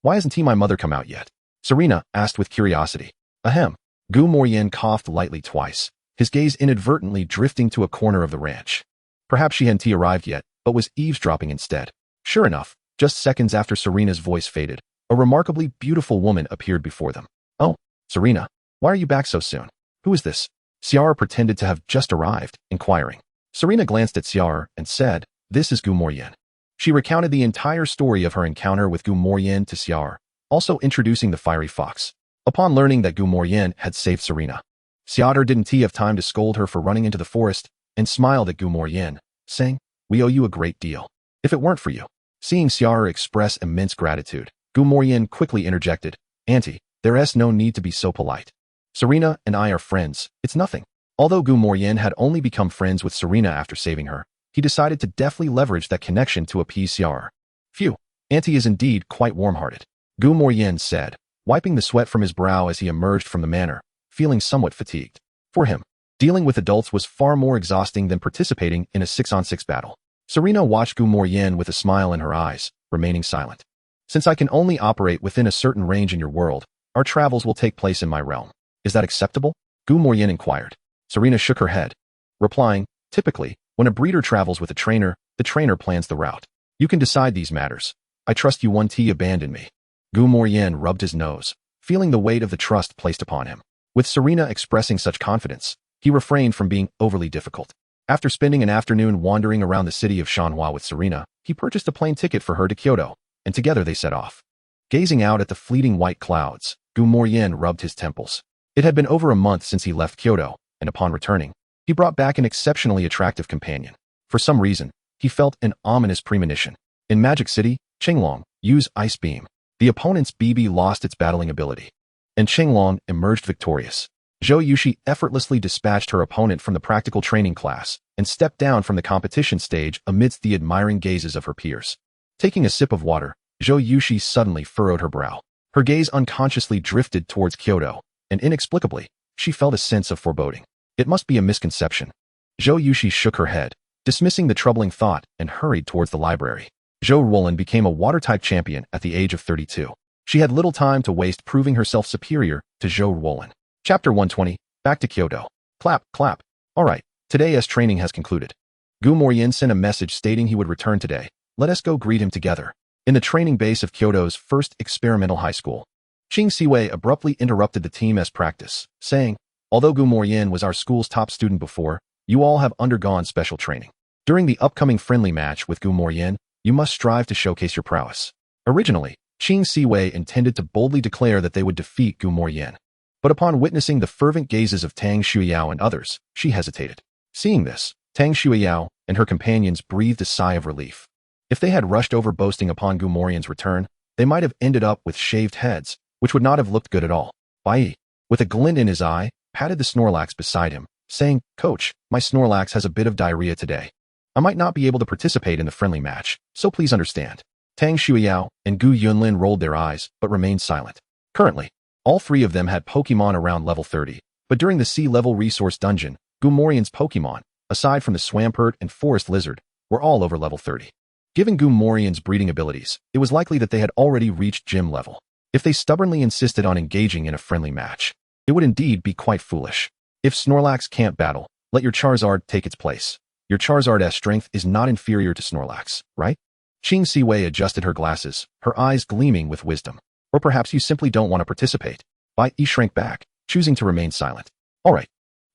Why hasn't he my mother come out yet? Serena asked with curiosity. Ahem. Gu Moryen coughed lightly twice, his gaze inadvertently drifting to a corner of the ranch. Perhaps she hadn't arrived yet, but was eavesdropping instead. Sure enough, just seconds after Serena's voice faded, a remarkably beautiful woman appeared before them. "Oh, Serena, why are you back so soon? Who is this?" Ciara pretended to have just arrived, inquiring. Serena glanced at Ciara and said, "This is Gu Morien." She recounted the entire story of her encounter with Gu Morien to Ciara, also introducing the fiery fox. Upon learning that Gu Morien had saved Serena, Ciara didn't have time to scold her for running into the forest and smiled at Gu Morien, saying, "We owe you a great deal. If it weren't for you." Seeing Ciara express immense gratitude, Gu Morien quickly interjected, "Auntie, there's no need to be so polite. Serena and I are friends, it's nothing." Although Gu Morien had only become friends with Serena after saving her, he decided to deftly leverage that connection to appease Ciara. "Phew, Auntie is indeed quite warm-hearted," Gu Morien said, wiping the sweat from his brow as he emerged from the manor, feeling somewhat fatigued. For him, dealing with adults was far more exhausting than participating in a 6-on-6 battle. Serena watched Gu Morien with a smile in her eyes, remaining silent. "Since I can only operate within a certain range in your world, our travels will take place in my realm. Is that acceptable?" Gu Morien inquired. Serena shook her head, replying, "Typically, when a breeder travels with a trainer, the trainer plans the route. You can decide these matters. I trust you won't abandon me." Gu Morien rubbed his nose, feeling the weight of the trust placed upon him. With Serena expressing such confidence, he refrained from being overly difficult. After spending an afternoon wandering around the city of Shanhua with Serena, he purchased a plane ticket for her to Kyoto, and together they set off. Gazing out at the fleeting white clouds, Gu Morien rubbed his temples. It had been over a month since he left Kyoto, and upon returning, he brought back an exceptionally attractive companion. For some reason, he felt an ominous premonition. In Magic City, Qinglong used Ice Beam. The opponent's BB lost its battling ability, and Qinglong emerged victorious. Zhou Yushi effortlessly dispatched her opponent from the practical training class and stepped down from the competition stage amidst the admiring gazes of her peers. Taking a sip of water, Zhou Yushi suddenly furrowed her brow. Her gaze unconsciously drifted towards Kyoto, and inexplicably, she felt a sense of foreboding. It must be a misconception. Zhou Yushi shook her head, dismissing the troubling thought, and hurried towards the library. Zhou Ruolin became a water-type champion at the age of 32. She had little time to waste proving herself superior to Zhou Ruolin. Chapter 120, Back to Kyoto. Clap, clap. All right, today's training has concluded. Gu Morien sent a message stating he would return today. Let us go greet him together. In the training base of Kyoto's first experimental high school, Qing Siwei abruptly interrupted the team's practice, saying, "Although Gu Morien was our school's top student before, you all have undergone special training. During the upcoming friendly match with Gu Morien, you must strive to showcase your prowess." Originally, Qing Siwei intended to boldly declare that they would defeat Gu Morien. But upon witnessing the fervent gazes of Tang Shuiyao and others, she hesitated. Seeing this, Tang Shuiyao and her companions breathed a sigh of relief. If they had rushed over boasting upon Gu Morien's return, they might have ended up with shaved heads, which would not have looked good at all. Bai, with a glint in his eye, patted the Snorlax beside him, saying, "Coach, my Snorlax has a bit of diarrhea today. I might not be able to participate in the friendly match, so please understand." Tang Shuiyao and Gu Yunlin rolled their eyes, but remained silent. Currently, all three of them had Pokemon around level 30, but during the sea-level resource dungeon, Gu Morien's Pokemon, aside from the Swampert and Forest Lizard, were all over level 30. Given Gu Morien's breeding abilities, it was likely that they had already reached gym level. If they stubbornly insisted on engaging in a friendly match, it would indeed be quite foolish. If Snorlax can't battle, let your Charizard take its place. Your Charizard's strength is not inferior to Snorlax, right? Qing Siwei adjusted her glasses, her eyes gleaming with wisdom. Or perhaps you simply don't want to participate. Bai shrank back, choosing to remain silent. All right.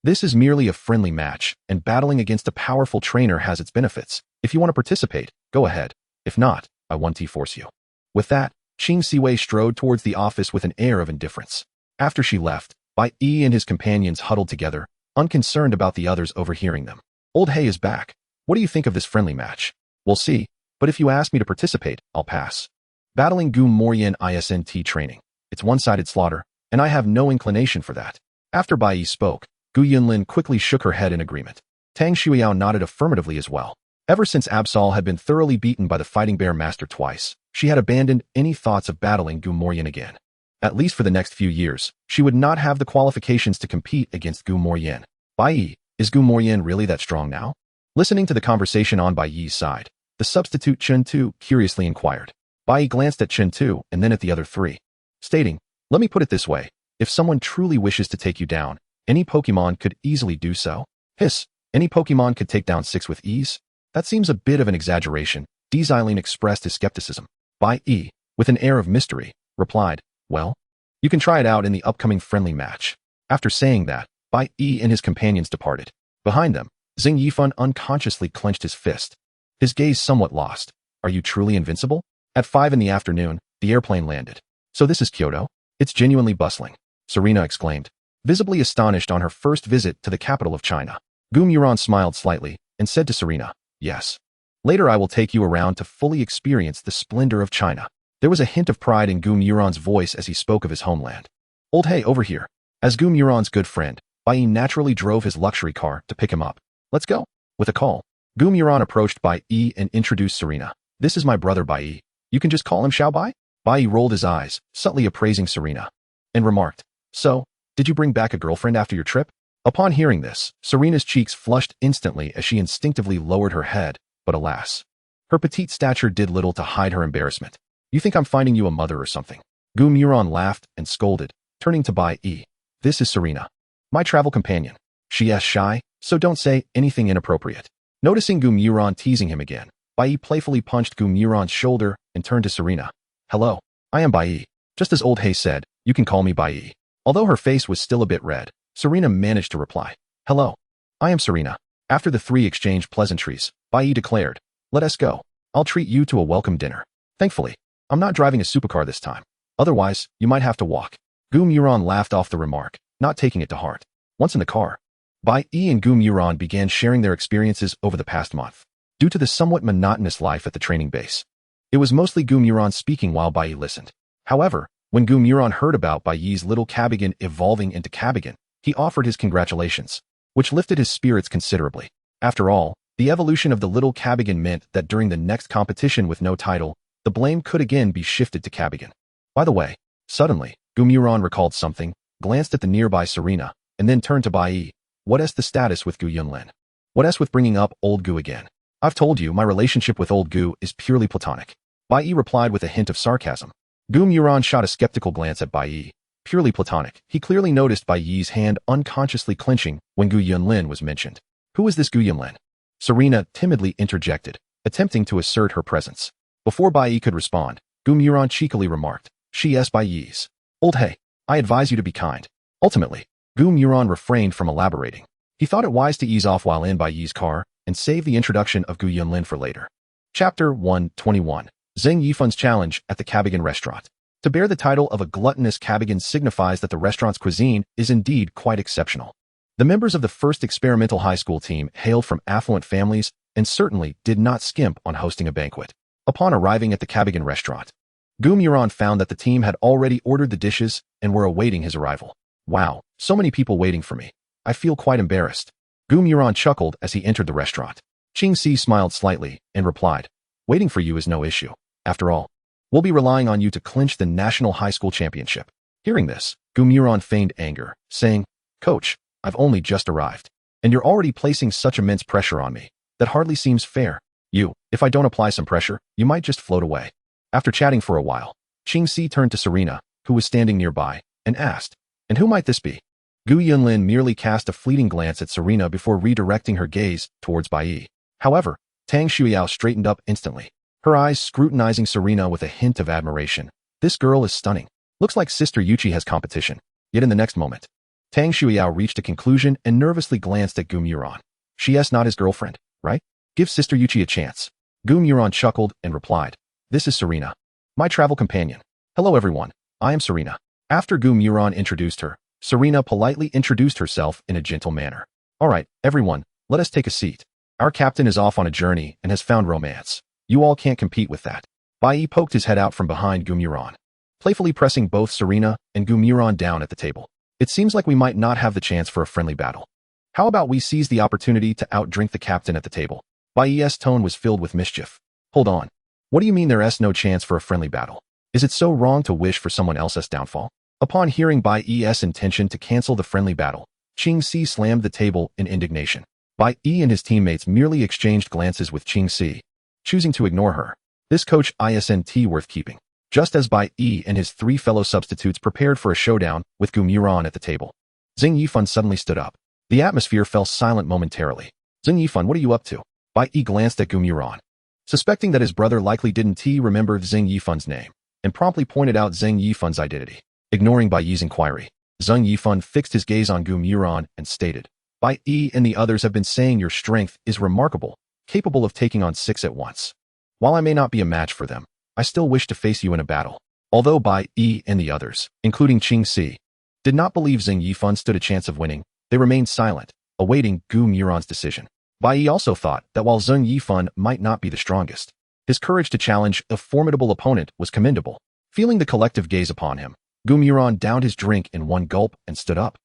This is merely a friendly match, and battling against a powerful trainer has its benefits. If you want to participate, go ahead. If not, I won't force you. With that, Qing Siwei strode towards the office with an air of indifference. After she left, Bai and his companions huddled together, unconcerned about the others overhearing them. Old Hay is back. What do you think of this friendly match? We'll see, but if you ask me to participate, I'll pass. Battling Gu Morien ISNT training. It's one-sided slaughter, and I have no inclination for that. After Bai spoke, Gu Yunlin quickly shook her head in agreement. Tang Shuiyao nodded affirmatively as well. Ever since Absol had been thoroughly beaten by the Fighting Bear Master twice, she had abandoned any thoughts of battling Gu Morien again. At least for the next few years, she would not have the qualifications to compete against Gu Morien. Bai, is Gu Morien really that strong now? Listening to the conversation on Bai's side, the substitute Chen Tu curiously inquired. Bai glanced at Chen Tu and then at the other three, stating, "Let me put it this way. If someone truly wishes to take you down, Any Pokemon could easily do so. Hiss, any Pokemon could take down 6 with ease? That seems a bit of an exaggeration. Xylene expressed his skepticism. Bai Yi, with an air of mystery, replied, well, you can try it out in the upcoming friendly match. After saying that, Bai Yi and his companions departed. Behind them, Xing Yifan unconsciously clenched his fist. His gaze somewhat lost. Are you truly invincible? At 5 in the afternoon, the airplane landed. So this is Kyoto? It's genuinely bustling, Serena exclaimed, visibly astonished on her first visit to the capital of China. Gumuran smiled slightly and said to Serena, yes. Later I will take you around to fully experience the splendor of China. There was a hint of pride in Gumuran's voice as he spoke of his homeland. Old Hey, over here. As Gumuran's good friend, Bai naturally drove his luxury car to pick him up. Let's go. With a call, Gumuran approached Bai and introduced Serena. This is my brother Bai. You can just call him Xiao Bai? Bai rolled his eyes, subtly appraising Serena, and remarked, so, did you bring back a girlfriend after your trip? Upon hearing this, Serena's cheeks flushed instantly as she instinctively lowered her head, but alas, her petite stature did little to hide her embarrassment. You think I'm finding you a mother or something? Gumuran laughed and scolded, turning to Bai. This is Serena, my travel companion. She is shy, so don't say anything inappropriate. Noticing Gumuran teasing him again, Bai playfully punched Gumuran's shoulder and turned to Serena. Hello, I am Bai. Just as Old Hay said, you can call me Bai. Although her face was still a bit red, Serena managed to reply. Hello, I am Serena. After the three exchanged pleasantries, Bai declared, let us go. I'll treat you to a welcome dinner. Thankfully, I'm not driving a supercar this time. Otherwise, you might have to walk. Gumuran laughed off the remark, not taking it to heart. Once in the car, Bai and Gumuran began sharing their experiences over the past month. Due to the somewhat monotonous life at the training base, it was mostly Gumuran speaking while Bai listened. However, when Gumuran heard about Bai's little Cabigan evolving into Cabigan, he offered his congratulations, which lifted his spirits considerably. After all, the evolution of the little Cabigan meant that during the next competition with no title, the blame could again be shifted to Cabigan. By the way, suddenly, Gumuran recalled something, glanced at the nearby Serena, and then turned to Bai. What's the status with Gu Yunlin? What's with bringing up old Gu again? I've told you my relationship with old Gu is purely platonic. Bai replied with a hint of sarcasm. Gumuran shot a skeptical glance at Bai. Purely platonic. He clearly noticed Bai's hand unconsciously clenching when Gu Yunlin was mentioned. Who is this Gu Yunlin? Serena timidly interjected, attempting to assert her presence. Before Bai could respond, Gumuran cheekily remarked, she is Bai's. Old Hey, I advise you to be kind. Ultimately, Gumuran refrained from elaborating. He thought it wise to ease off while in Bai's car and save the introduction of Gu Yunlin for later. Chapter 121. Zheng Yifan's challenge at the Cabigan restaurant. To bear the title of a gluttonous Cabigan signifies that the restaurant's cuisine is indeed quite exceptional. The members of the first experimental high school team hailed from affluent families and certainly did not skimp on hosting a banquet. Upon arriving at the Cabigan restaurant, Gumuran found that the team had already ordered the dishes and were awaiting his arrival. Wow, so many people waiting for me. I feel quite embarrassed. Gumuran chuckled as he entered the restaurant. Qingxi smiled slightly and replied, waiting for you is no issue. After all, we'll be relying on you to clinch the National High School Championship. Hearing this, Gumuran feigned anger, saying, Coach, I've only just arrived, and you're already placing such immense pressure on me. That hardly seems fair. If I don't apply some pressure, you might just float away. After chatting for a while, Qingxi turned to Serena, who was standing nearby, and asked, and who might this be? Gu Yunlin merely cast a fleeting glance at Serena before redirecting her gaze towards Bai. However, Tang Shuiao straightened up instantly, her eyes scrutinizing Serena with a hint of admiration. This girl is stunning. Looks like Sister Yuchi has competition. Yet in the next moment, Tang Shuiao reached a conclusion and nervously glanced at Gumuran. She is not his girlfriend, right? Give Sister Yuchi a chance. Gumuran chuckled and replied, this is Serena, my travel companion. Hello everyone, I am Serena. After Gumuran introduced her, Serena politely introduced herself in a gentle manner. Alright, everyone, let us take a seat. Our captain is off on a journey and has found romance. You all can't compete with that. Bai poked his head out from behind Gumuran, playfully pressing both Serena and Gumuran down at the table. It seems like we might not have the chance for a friendly battle. How about we seize the opportunity to outdrink the captain at the table? Bai's tone was filled with mischief. Hold on. What do you mean there is no chance for a friendly battle? Is it so wrong to wish for someone else's downfall? Upon hearing Bai's intention to cancel the friendly battle, Qingxi slammed the table in indignation. Bai and his teammates merely exchanged glances with Qingxi, choosing to ignore her. This coach isn't worth keeping. Just as Bai and his three fellow substitutes prepared for a showdown with Gumuran at the table, Xing Yifan suddenly stood up. The atmosphere fell silent momentarily. Xing Yifan, what are you up to? Bai Yi glanced at Gumuran. Suspecting that his brother likely didn't remember Xing Yifan's name, and promptly pointed out Xing Yifan's identity. Ignoring Bai Yi's inquiry, Xing Yifan fixed his gaze on Gumuran and stated, Bai Yi and the others have been saying your strength is remarkable, capable of taking on 6 at once. While I may not be a match for them, I still wish to face you in a battle. Although Bai Yi and the others, including Qing Si, did not believe Xing Yifan stood a chance of winning, they remained silent, awaiting Gumuran's decision. Bai Yi also thought that while Xing Yifan might not be the strongest, his courage to challenge a formidable opponent was commendable. Feeling the collective gaze upon him, Gumuran downed his drink in one gulp and stood up.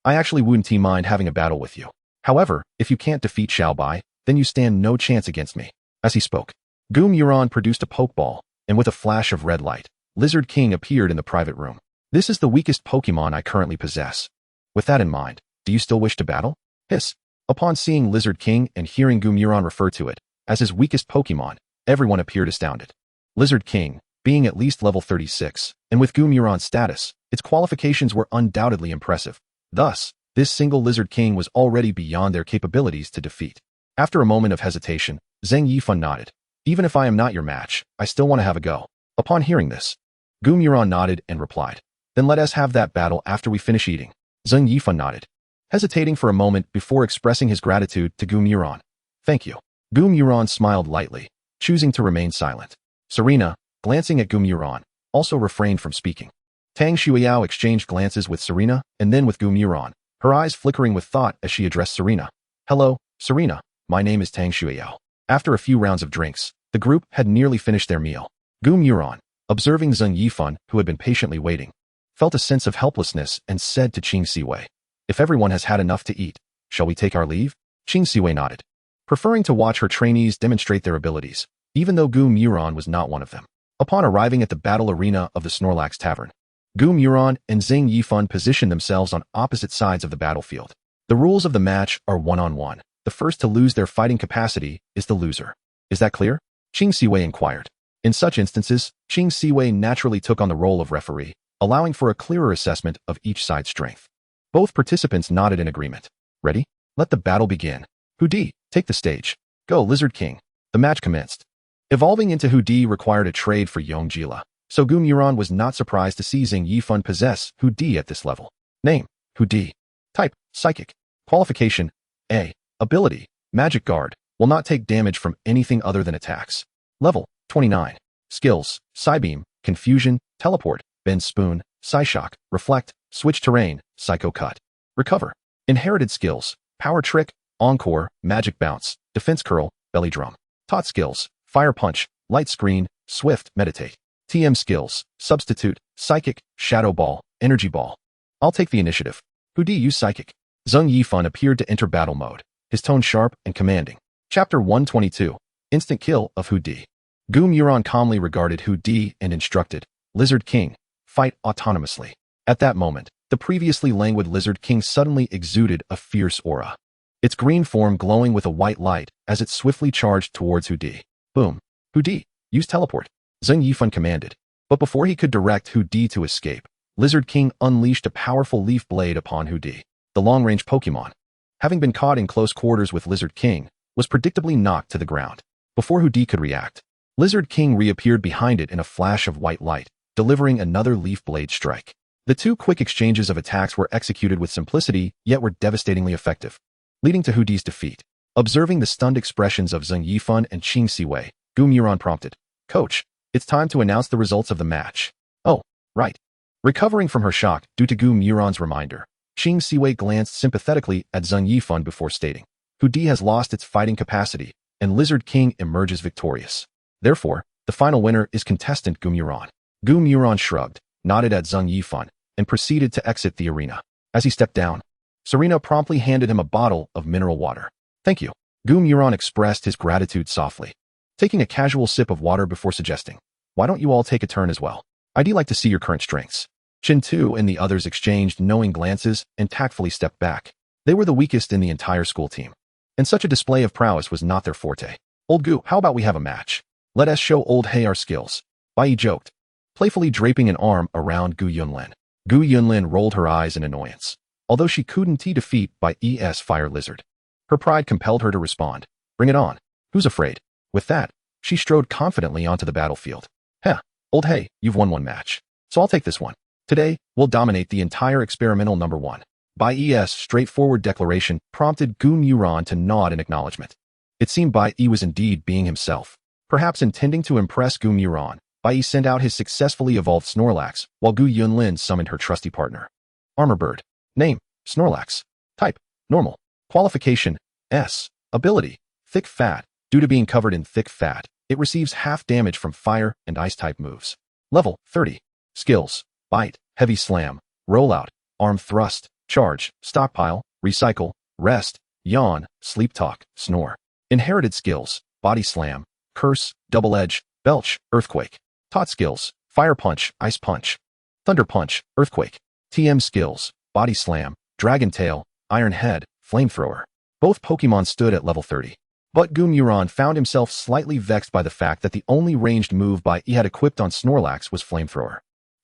I actually wouldn't mind having a battle with you. However, if you can't defeat Xiao Bai, then you stand no chance against me. As he spoke, Gumuran produced a pokeball, and with a flash of red light, Lizard King appeared in the private room. This is the weakest Pokemon I currently possess. With that in mind, do you still wish to battle? Hiss. Upon seeing Lizard King and hearing Gumuran refer to it as his weakest Pokemon, everyone appeared astounded. Lizard King, being at least level 36, and with Gumuran's status, its qualifications were undoubtedly impressive. Thus, this single Lizard King was already beyond their capabilities to defeat. After a moment of hesitation, Xing Yifan nodded. Even if I am not your match, I still want to have a go. Upon hearing this, Gumuran nodded and replied, then let us have that battle after we finish eating. Xing Yifan nodded, hesitating for a moment before expressing his gratitude to Gumuran. Thank you. Gumuran smiled lightly, choosing to remain silent. Serena, glancing at Gumuran, also refrained from speaking. Tang Shuiyao exchanged glances with Serena and then with Gumuran, her eyes flickering with thought as she addressed Serena. Hello, Serena. My name is Tang Shuiyao. After a few rounds of drinks, the group had nearly finished their meal. Gumuran, observing Xing Yifan, who had been patiently waiting, felt a sense of helplessness and said to Qing Siwei, if everyone has had enough to eat, shall we take our leave? Qing Siwei nodded, preferring to watch her trainees demonstrate their abilities, even though Gumuran was not one of them. Upon arriving at the battle arena of the Snorlax Tavern, Gumuran and Xing Yifan positioned themselves on opposite sides of the battlefield. The rules of the match are one-on-one. The first to lose their fighting capacity is the loser. Is that clear? Qing Siwei inquired. In such instances, Qing Siwei naturally took on the role of referee, allowing for a clearer assessment of each side's strength. Both participants nodded in agreement. Ready? Let the battle begin. Hudi, take the stage. Go, Lizard King. The match commenced. Evolving into Hudi required a trade for Yongjila, so Gumuran was not surprised to see Xing Yifan possess Hudi at this level. Name, Hudi. Type, Psychic. Qualification, A. Ability, Magic Guard, will not take damage from anything other than attacks. Level, 29. Skills, Psybeam, Confusion, Teleport, Bend Spoon, Psyshock, Reflect, Switch Terrain, Psycho Cut. Recover. Inherited skills, Power Trick, Encore, Magic Bounce, Defense Curl, Belly Drum. Taught skills, Fire Punch, Light Screen, Swift, Meditate. TM skills, Substitute, Psychic, Shadow Ball, Energy Ball. I'll take the initiative. Hudi use Psychic. Xing Yifan appeared to enter battle mode, his tone sharp and commanding. Chapter 122. Instant Kill of Hudi. Gumuran calmly regarded Hudi and instructed, Lizard King, fight autonomously. At that moment, the previously languid Lizard King suddenly exuded a fierce aura. Its green form glowing with a white light as it swiftly charged towards Hudi. Boom. Hudi, use Teleport. Xing Yifan commanded. But before he could direct Hudi to escape, Lizard King unleashed a powerful leaf blade upon Hudi. The long-range Pokemon, having been caught in close quarters with Lizard King, was predictably knocked to the ground. Before Hudi could react, Lizard King reappeared behind it in a flash of white light, delivering another leaf blade strike. The two quick exchanges of attacks were executed with simplicity, yet were devastatingly effective, leading to Hudi's defeat. Observing the stunned expressions of Xing Yifan and Qing Siwei, Gumuran prompted, Coach, it's time to announce the results of the match. Oh, right. Recovering from her shock due to Gumuran's reminder, Qing Siwei glanced sympathetically at Xing Yifan before stating, Hudi has lost its fighting capacity, and Lizard King emerges victorious. Therefore, the final winner is contestant Gumuran. Gumuran shrugged, nodded at Xing Yifan, and proceeded to exit the arena. As he stepped down, Serena promptly handed him a bottle of mineral water. Thank you. Gumuran expressed his gratitude softly, taking a casual sip of water before suggesting, why don't you all take a turn as well? I'd like to see your current strengths. Chintu and the others exchanged knowing glances and tactfully stepped back. They were the weakest in the entire school team, and such a display of prowess was not their forte. Old Gu, how about we have a match? Let us show Old Hei our skills. Bai Yi joked, playfully draping an arm around Gu Yunlin. Gu Yunlin rolled her eyes in annoyance. although she couldn't defeat by ES Fire Lizard. Her pride compelled her to respond. Bring it on. Who's afraid? With that, she strode confidently onto the battlefield. Heh, old hey, you've won one match. So I'll take this one. Today, we'll dominate the entire experimental number 1. Bai Yi's straightforward declaration prompted Gu Muron to nod in acknowledgement. It seemed Bai Yi was indeed being himself. Perhaps intending to impress Gu Muron, Bai Yi sent out his successfully evolved Snorlax, while Gu Yunlin summoned her trusty partner. Armor Bird. Name, Snorlax. Type, normal. Qualification, S. Ability, thick fat. Due to being covered in thick fat, it receives half damage from fire and ice-type moves. Level 30. Skills, bite, heavy slam, rollout, arm thrust, charge, stockpile, recycle, rest, yawn, sleep talk, snore. Inherited skills, body slam, curse, double edge, belch, earthquake. Taught skills, fire punch, ice punch, thunder punch, earthquake. TM skills, body slam, dragon tail, iron head, flamethrower. Both Pokemon stood at level 30. But Gu Muron found himself slightly vexed by the fact that the only ranged move Bai Yi had equipped on Snorlax was Flamethrower.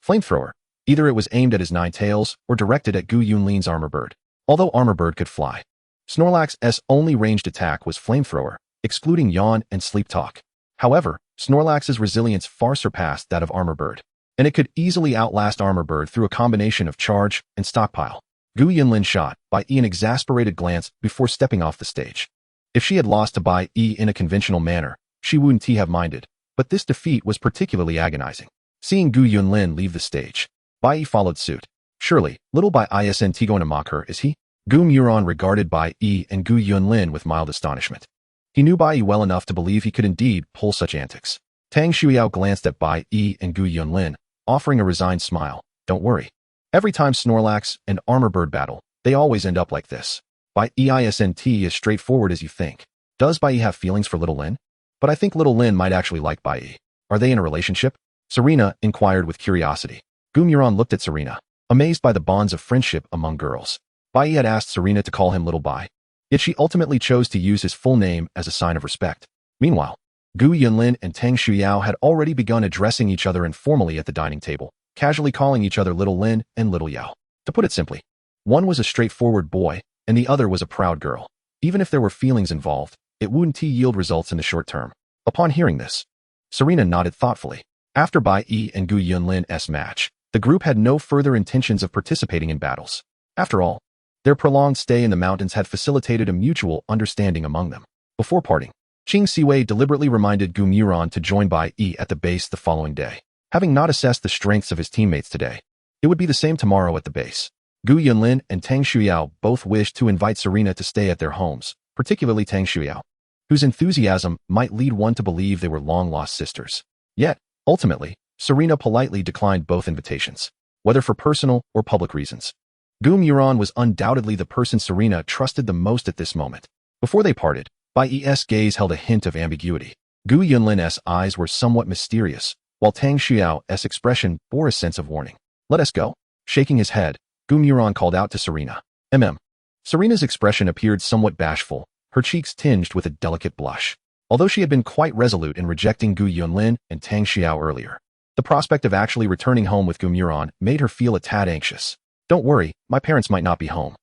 Flamethrower. Either it was aimed at his 9 tails or directed at Gu Yunlin's Armor Bird. Although Armor Bird could fly, Snorlax's only ranged attack was Flamethrower, excluding Yawn and Sleep Talk. However, Snorlax's resilience far surpassed that of Armor Bird, and it could easily outlast Armor Bird through a combination of charge and stockpile. Gu Yunlin shot Bai Yi an exasperated glance before stepping off the stage. If she had lost to Bai Yi in a conventional manner, she wouldn't have minded, but this defeat was particularly agonizing. Seeing Gu Yunlin leave the stage, Bai Yi followed suit. Surely, little Bai Isn't going to mock her, is he? Gu Muron regarded Bai Yi and Gu Yunlin with mild astonishment. He knew Bai Yi well enough to believe he could indeed pull such antics. Tang Shuiao glanced at Bai Yi and Gu Yunlin, offering a resigned smile. Don't worry. Every time Snorlax and Armor Bird battle, they always end up like this. Bai Isn't as straightforward as you think. Does Bai Yi have feelings for Little Lin? But I think Little Lin might actually like Bai Yi. Are they in a relationship? Serena inquired with curiosity. Gu Muron looked at Serena, amazed by the bonds of friendship among girls. Bai Yi had asked Serena to call him Little Bai, yet she ultimately chose to use his full name as a sign of respect. Meanwhile, Gu Yunlin and Tang Shuiao had already begun addressing each other informally at the dining table, casually calling each other Little Lin and Little Yao. To put it simply, one was a straightforward boy, and the other was a proud girl. Even if there were feelings involved, it wouldn't yield results in the short term. Upon hearing this, Serena nodded thoughtfully. After Bai Yi and Gu Yunlin's match, the group had no further intentions of participating in battles. After all, their prolonged stay in the mountains had facilitated a mutual understanding among them. Before parting, Qing Siwei deliberately reminded Gu Muron to join Bai Yi at the base the following day. Having not assessed the strengths of his teammates today, it would be the same tomorrow at the base. Gu Yunlin and Tang Shuiao both wished to invite Serena to stay at their homes, particularly Tang Shuiao, whose enthusiasm might lead one to believe they were long-lost sisters. Yet, ultimately, Serena politely declined both invitations, whether for personal or public reasons. Gu Muron was undoubtedly the person Serena trusted the most at this moment. Before they parted, Bai Yi's gaze held a hint of ambiguity. Gu Yunlin's eyes were somewhat mysterious, while Tang Shuiao's expression bore a sense of warning. Let us go. Shaking his head, Gu Muron called out to Serena. Serena's expression appeared somewhat bashful, her cheeks tinged with a delicate blush. Although she had been quite resolute in rejecting Gu Yunlin and Tang Xiao earlier, the prospect of actually returning home with Gu Muron made her feel a tad anxious. Don't worry, my parents might not be home.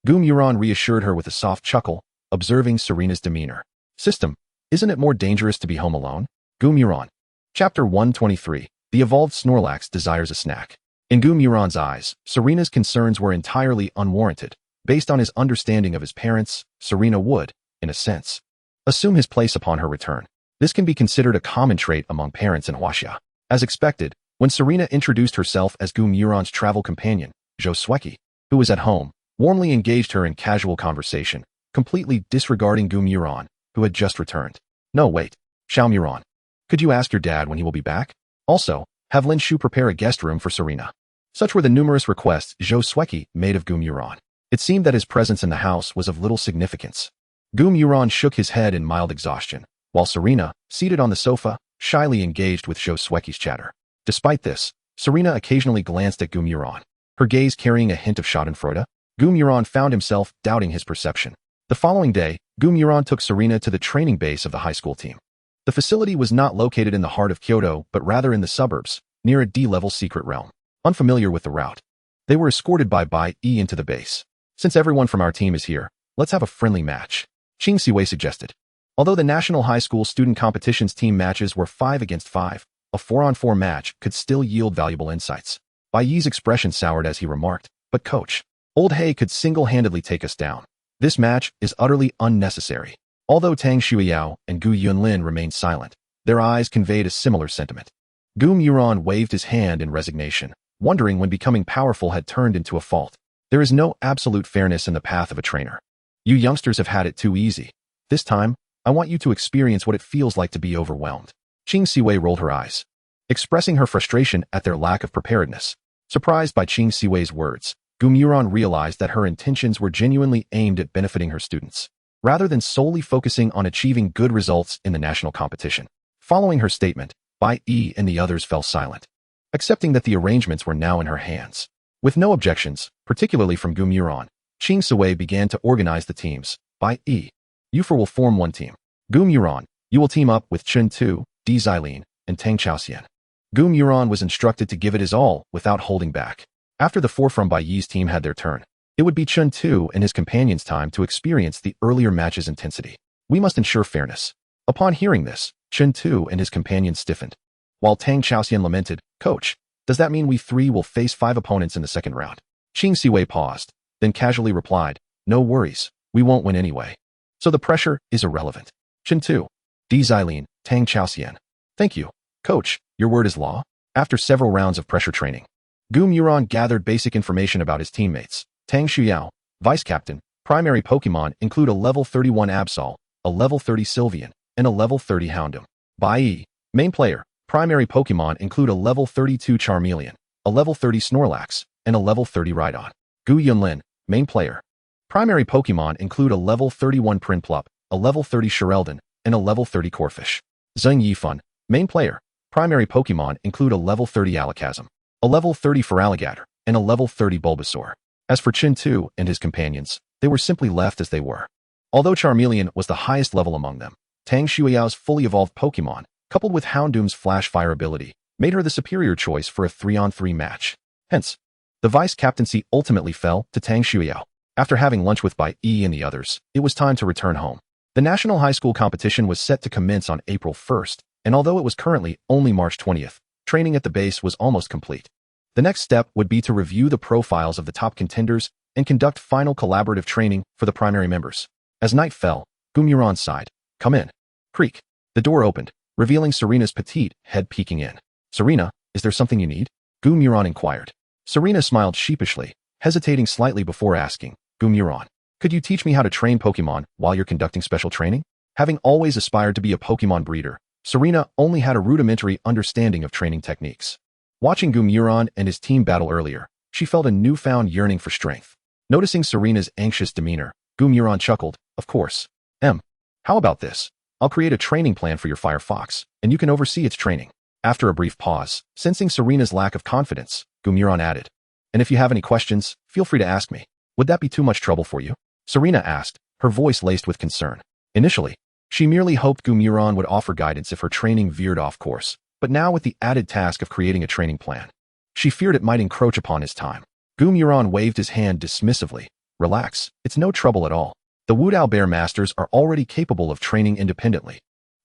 Gu Muron reassured her with a soft chuckle, observing Serena's demeanor. System, isn't it more dangerous to be home alone? Gu Muron. Chapter 123. The evolved Snorlax desires a snack. In Gu Muron's eyes, Serena's concerns were entirely unwarranted. Based on his understanding of his parents, Serena would, in a sense, assume his place upon her return. This can be considered a common trait among parents in Huaxia. As expected, when Serena introduced herself as Gu Muron's travel companion, Zhou Sueki, who was at home, warmly engaged her in casual conversation, completely disregarding Gu Muron, who had just returned. No, wait. Xiao Muron. Could you ask your dad when he will be back? Also, have Lin Shu prepare a guest room for Serena. Such were the numerous requests Zhou Sueki made of Gu Muron. It seemed that his presence in the house was of little significance. Gu Muron shook his head in mild exhaustion, while Serena, seated on the sofa, shyly engaged with Zhou Sueki's chatter. Despite this, Serena occasionally glanced at Gu Muron, her gaze carrying a hint of schadenfreude. Gu Muron found himself doubting his perception. The following day, Gu Muron took Serena to the training base of the high school team. The facility was not located in the heart of Kyoto, but rather in the suburbs, near a D-level secret realm. Unfamiliar with the route, they were escorted by Bai Yi into the base. Since everyone from our team is here, let's have a friendly match, Qing Siwei suggested. Although the National High School Student Competitions team matches were 5 against 5, a 4-on-4 match could still yield valuable insights. Bai Yi's expression soured as he remarked, "But coach, Old Hay could single-handedly take us down. This match is utterly unnecessary." Although Tang Shuiyao and Gu Yunlin remained silent, their eyes conveyed a similar sentiment. Gu Muron waved his hand in resignation, wondering when becoming powerful had turned into a fault. There is no absolute fairness in the path of a trainer. You youngsters have had it too easy. This time, I want you to experience what it feels like to be overwhelmed. Qing Siwei rolled her eyes, expressing her frustration at their lack of preparedness. Surprised by Qing Siwei's words, Gu Muron realized that her intentions were genuinely aimed at benefiting her students, rather than solely focusing on achieving good results in the national competition. Following her statement, Bai Yi and the others fell silent, accepting that the arrangements were now in her hands. With no objections, particularly from Gu Muron, Qing Siwei began to organize the teams. Bai Yi, you four will form one team. Gu Muron, you will team up with Chun Tu, Di Zilin, and Tang Chaoxian. Gu Muron was instructed to give it his all without holding back. After the four from Bai Yi's team had their turn, it would be Chun Tu and his companions' time to experience the earlier match's intensity. We must ensure fairness. Upon hearing this, Chun Tu and his companions stiffened, while Tang Chaoxian lamented, "Coach, does that mean we three will face 5 opponents in the second round?" Qing Siwei paused, then casually replied, "No worries, we won't win anyway. So the pressure is irrelevant." Chun Tu, Di Zilin, Tang Chaoxian. Thank you, Coach, your word is law. After several rounds of pressure training, Gu Muron gathered basic information about his teammates. Tang Shuyao, Vice Captain, primary Pokémon include a level 31 Absol, a level 30 Sylveon, and a level 30 Houndoom. Bai Yi, main player, primary Pokémon include a level 32 Charmeleon, a level 30 Snorlax, and a level 30 Rhydon. Gu Yunlin, main player, primary Pokémon include a level 31 Prinplup, a level 30 Shereldon, and a level 30 Corphish. Zheng Yifun, main player, primary Pokémon include a level 30 Alakazam, a level 30 Feraligatr, and a level 30 Bulbasaur. As for Chun Tu and his companions, they were simply left as they were. Although Charmeleon was the highest level among them, Tang Shuiao's fully evolved Pokémon, coupled with Houndoom's Flash Fire ability, made her the superior choice for a 3-on-3 match. Hence, the vice-captaincy ultimately fell to Tang Shuiao. After having lunch with Bai Yi and the others, it was time to return home. The National High School competition was set to commence on April 1st, and although it was currently only March 20th, training at the base was almost complete. The next step would be to review the profiles of the top contenders and conduct final collaborative training for the primary members. As night fell, Gu Muron sighed. "Come in." Creak. The door opened, revealing Serena's petite head peeking in. "Serena, is there something you need?" Gu Muron inquired. Serena smiled sheepishly, hesitating slightly before asking, "Gu Muron, could you teach me how to train Pokémon while you're conducting special training?" Having always aspired to be a Pokémon breeder, Serena only had a rudimentary understanding of training techniques. Watching Gu Muron and his team battle earlier, she felt a newfound yearning for strength. Noticing Serena's anxious demeanor, Gu Muron chuckled, "Of course. How about this? I'll create a training plan for your Fire Fox, and you can oversee its training." After a brief pause, sensing Serena's lack of confidence, Gu Muron added, "And if you have any questions, feel free to ask me. Would that be too much trouble for you?" Serena asked, her voice laced with concern. Initially, she merely hoped Gu Muron would offer guidance if her training veered off course, but now with the added task of creating a training plan, she feared it might encroach upon his time. Gu Muron waved his hand dismissively. "Relax, it's no trouble at all. The Wudao Bear Masters are already capable of training independently,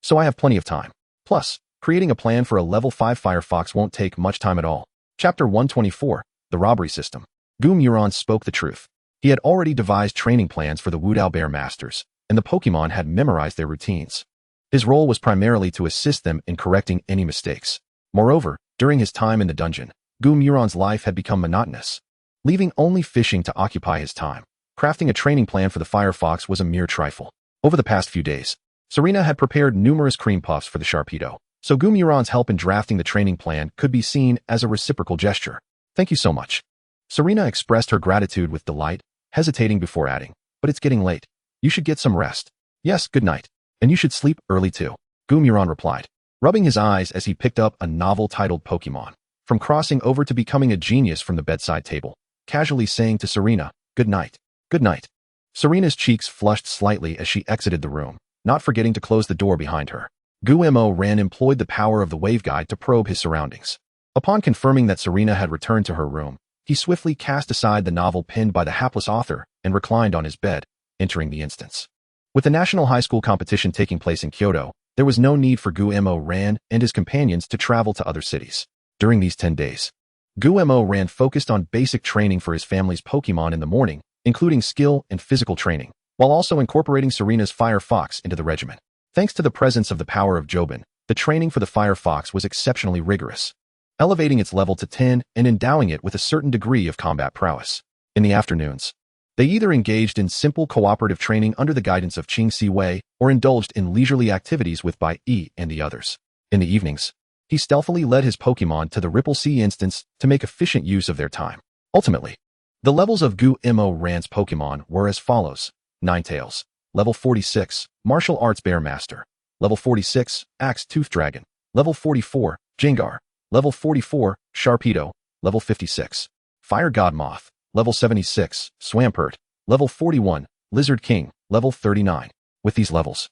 so I have plenty of time. Plus, creating a plan for a level 5 Fire Fox won't take much time at all." Chapter 124, The Robbery System. Gu Muron spoke the truth. He had already devised training plans for the Wudao Bear Masters, and the Pokémon had memorized their routines. His role was primarily to assist them in correcting any mistakes. Moreover, during his time in the dungeon, Gu Muron's life had become monotonous, leaving only fishing to occupy his time. Crafting a training plan for the Fire Fox was a mere trifle. Over the past few days, Serena had prepared numerous cream puffs for the Sharpedo, so Gu Muron's help in drafting the training plan could be seen as a reciprocal gesture. "Thank you so much." Serena expressed her gratitude with delight, hesitating before adding, "But it's getting late. You should get some rest." "Yes, good night. And you should sleep early too," Gu Muron replied, rubbing his eyes as he picked up a novel titled Pokémon. From crossing over to becoming a genius from the bedside table, casually saying to Serena, "Good night." "Good night." Serena's cheeks flushed slightly as she exited the room, not forgetting to close the door behind her. Gu Mo Ran employed the power of the wave guide to probe his surroundings. Upon confirming that Serena had returned to her room, he swiftly cast aside the novel pinned by the hapless author and reclined on his bed, entering the instance. With the national high school competition taking place in Kyoto, there was no need for Gu-mo-ran and his companions to travel to other cities. During these 10 days, Gu-mo-ran focused on basic training for his family's Pokemon in the morning, including skill and physical training, while also incorporating Serena's Fire Fox into the regimen. Thanks to the presence of the power of Jobin, the training for the Fire Fox was exceptionally rigorous, elevating its level to 10 and endowing it with a certain degree of combat prowess. In the afternoons, they either engaged in simple cooperative training under the guidance of Qing Si Wei or indulged in leisurely activities with Bai Yi and the others. In the evenings, he stealthily led his Pokemon to the Ripple Sea instance to make efficient use of their time. Ultimately, the levels of Gu-mo-ran's Pokemon were as follows: Ninetales, level 46, Martial Arts Bear Master, level 46, Axe Tooth Dragon, level 44, Jengar, level 44, Sharpedo, level 56, Fire God Moth, level 76, Swampert, level 41, Lizard King, level 39. With these levels,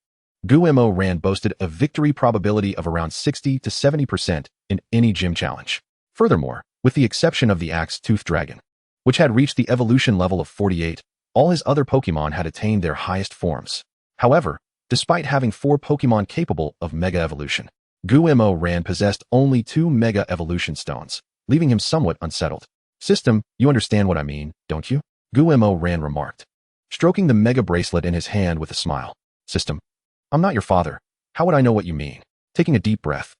Gu-mo-ran boasted a victory probability of around 60 to 70% in any gym challenge. Furthermore, with the exception of the Axe Tooth Dragon, which had reached the evolution level of 48, all his other Pokemon had attained their highest forms. However, despite having 4 Pokemon capable of Mega Evolution, Gu-mo-ran possessed only 2 Mega Evolution Stones, leaving him somewhat unsettled. "System, you understand what I mean, don't you?" Gu-mo-ran remarked, stroking the Mega Bracelet in his hand with a smile. "System, I'm not your father. How would I know what you mean?" Taking a deep breath,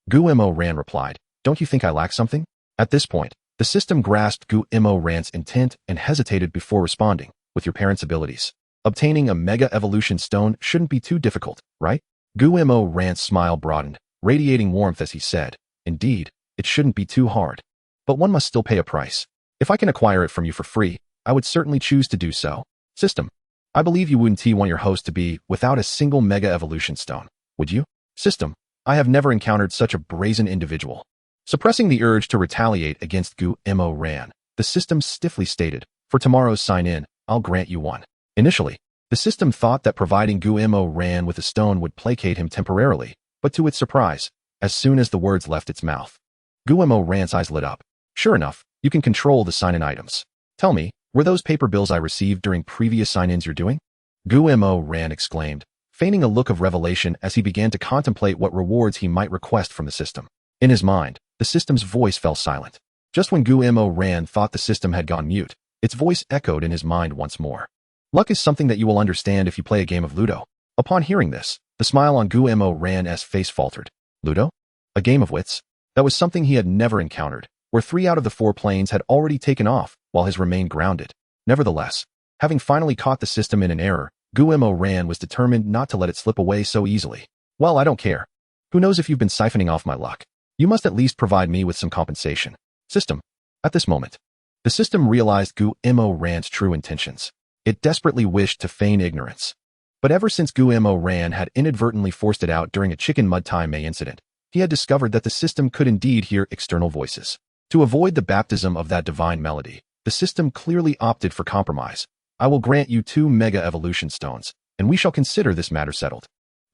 Gu-mo-ran replied, "Don't you think I lack something?" At this point, the system grasped Gu-mo-ran's intent and hesitated before responding. "With your parents' abilities, obtaining a Mega Evolution Stone shouldn't be too difficult, right?" Gu-mo-ran's smile broadened, radiating warmth as he said, "Indeed, it shouldn't be too hard. But one must still pay a price. If I can acquire it from you for free, I would certainly choose to do so." "System, I believe you wouldn't want your host to be without a single Mega Evolution Stone, would you?" "System, I have never encountered such a brazen individual." Suppressing the urge to retaliate against Gu-mo-ran, the system stiffly stated, "For tomorrow's sign-in, I'll grant you one." Initially, the system thought that providing Gu-mo-ran with a stone would placate him temporarily, but to its surprise, as soon as the words left its mouth, Gu-mo-ran's eyes lit up. "Sure enough, you can control the sign-in items. Tell me, were those paper bills I received during previous sign-ins you're doing?" Gu-mo-ran exclaimed, feigning a look of revelation as he began to contemplate what rewards he might request from the system. In his mind, the system's voice fell silent. Just when Gu-mo-ran thought the system had gone mute, its voice echoed in his mind once more. "Luck is something that you will understand if you play a game of Ludo." Upon hearing this, the smile on Gu-mo-ran's face faltered. Ludo? A game of wits? That was something he had never encountered, where 3 out of the 4 planes had already taken off, while his remained grounded. Nevertheless, having finally caught the system in an error, Gu-mo-ran was determined not to let it slip away so easily. "Well, I don't care. Who knows if you've been siphoning off my luck? You must at least provide me with some compensation." "System." At this moment, the system realized Gu-mo-ran's true intentions. It desperately wished to feign ignorance. But ever since Gu-mo-ran had inadvertently forced it out during a Chicken Mud Time May incident, he had discovered that the system could indeed hear external voices. To avoid the baptism of that divine melody, the system clearly opted for compromise. "I will grant you 2 Mega Evolution Stones, and we shall consider this matter settled."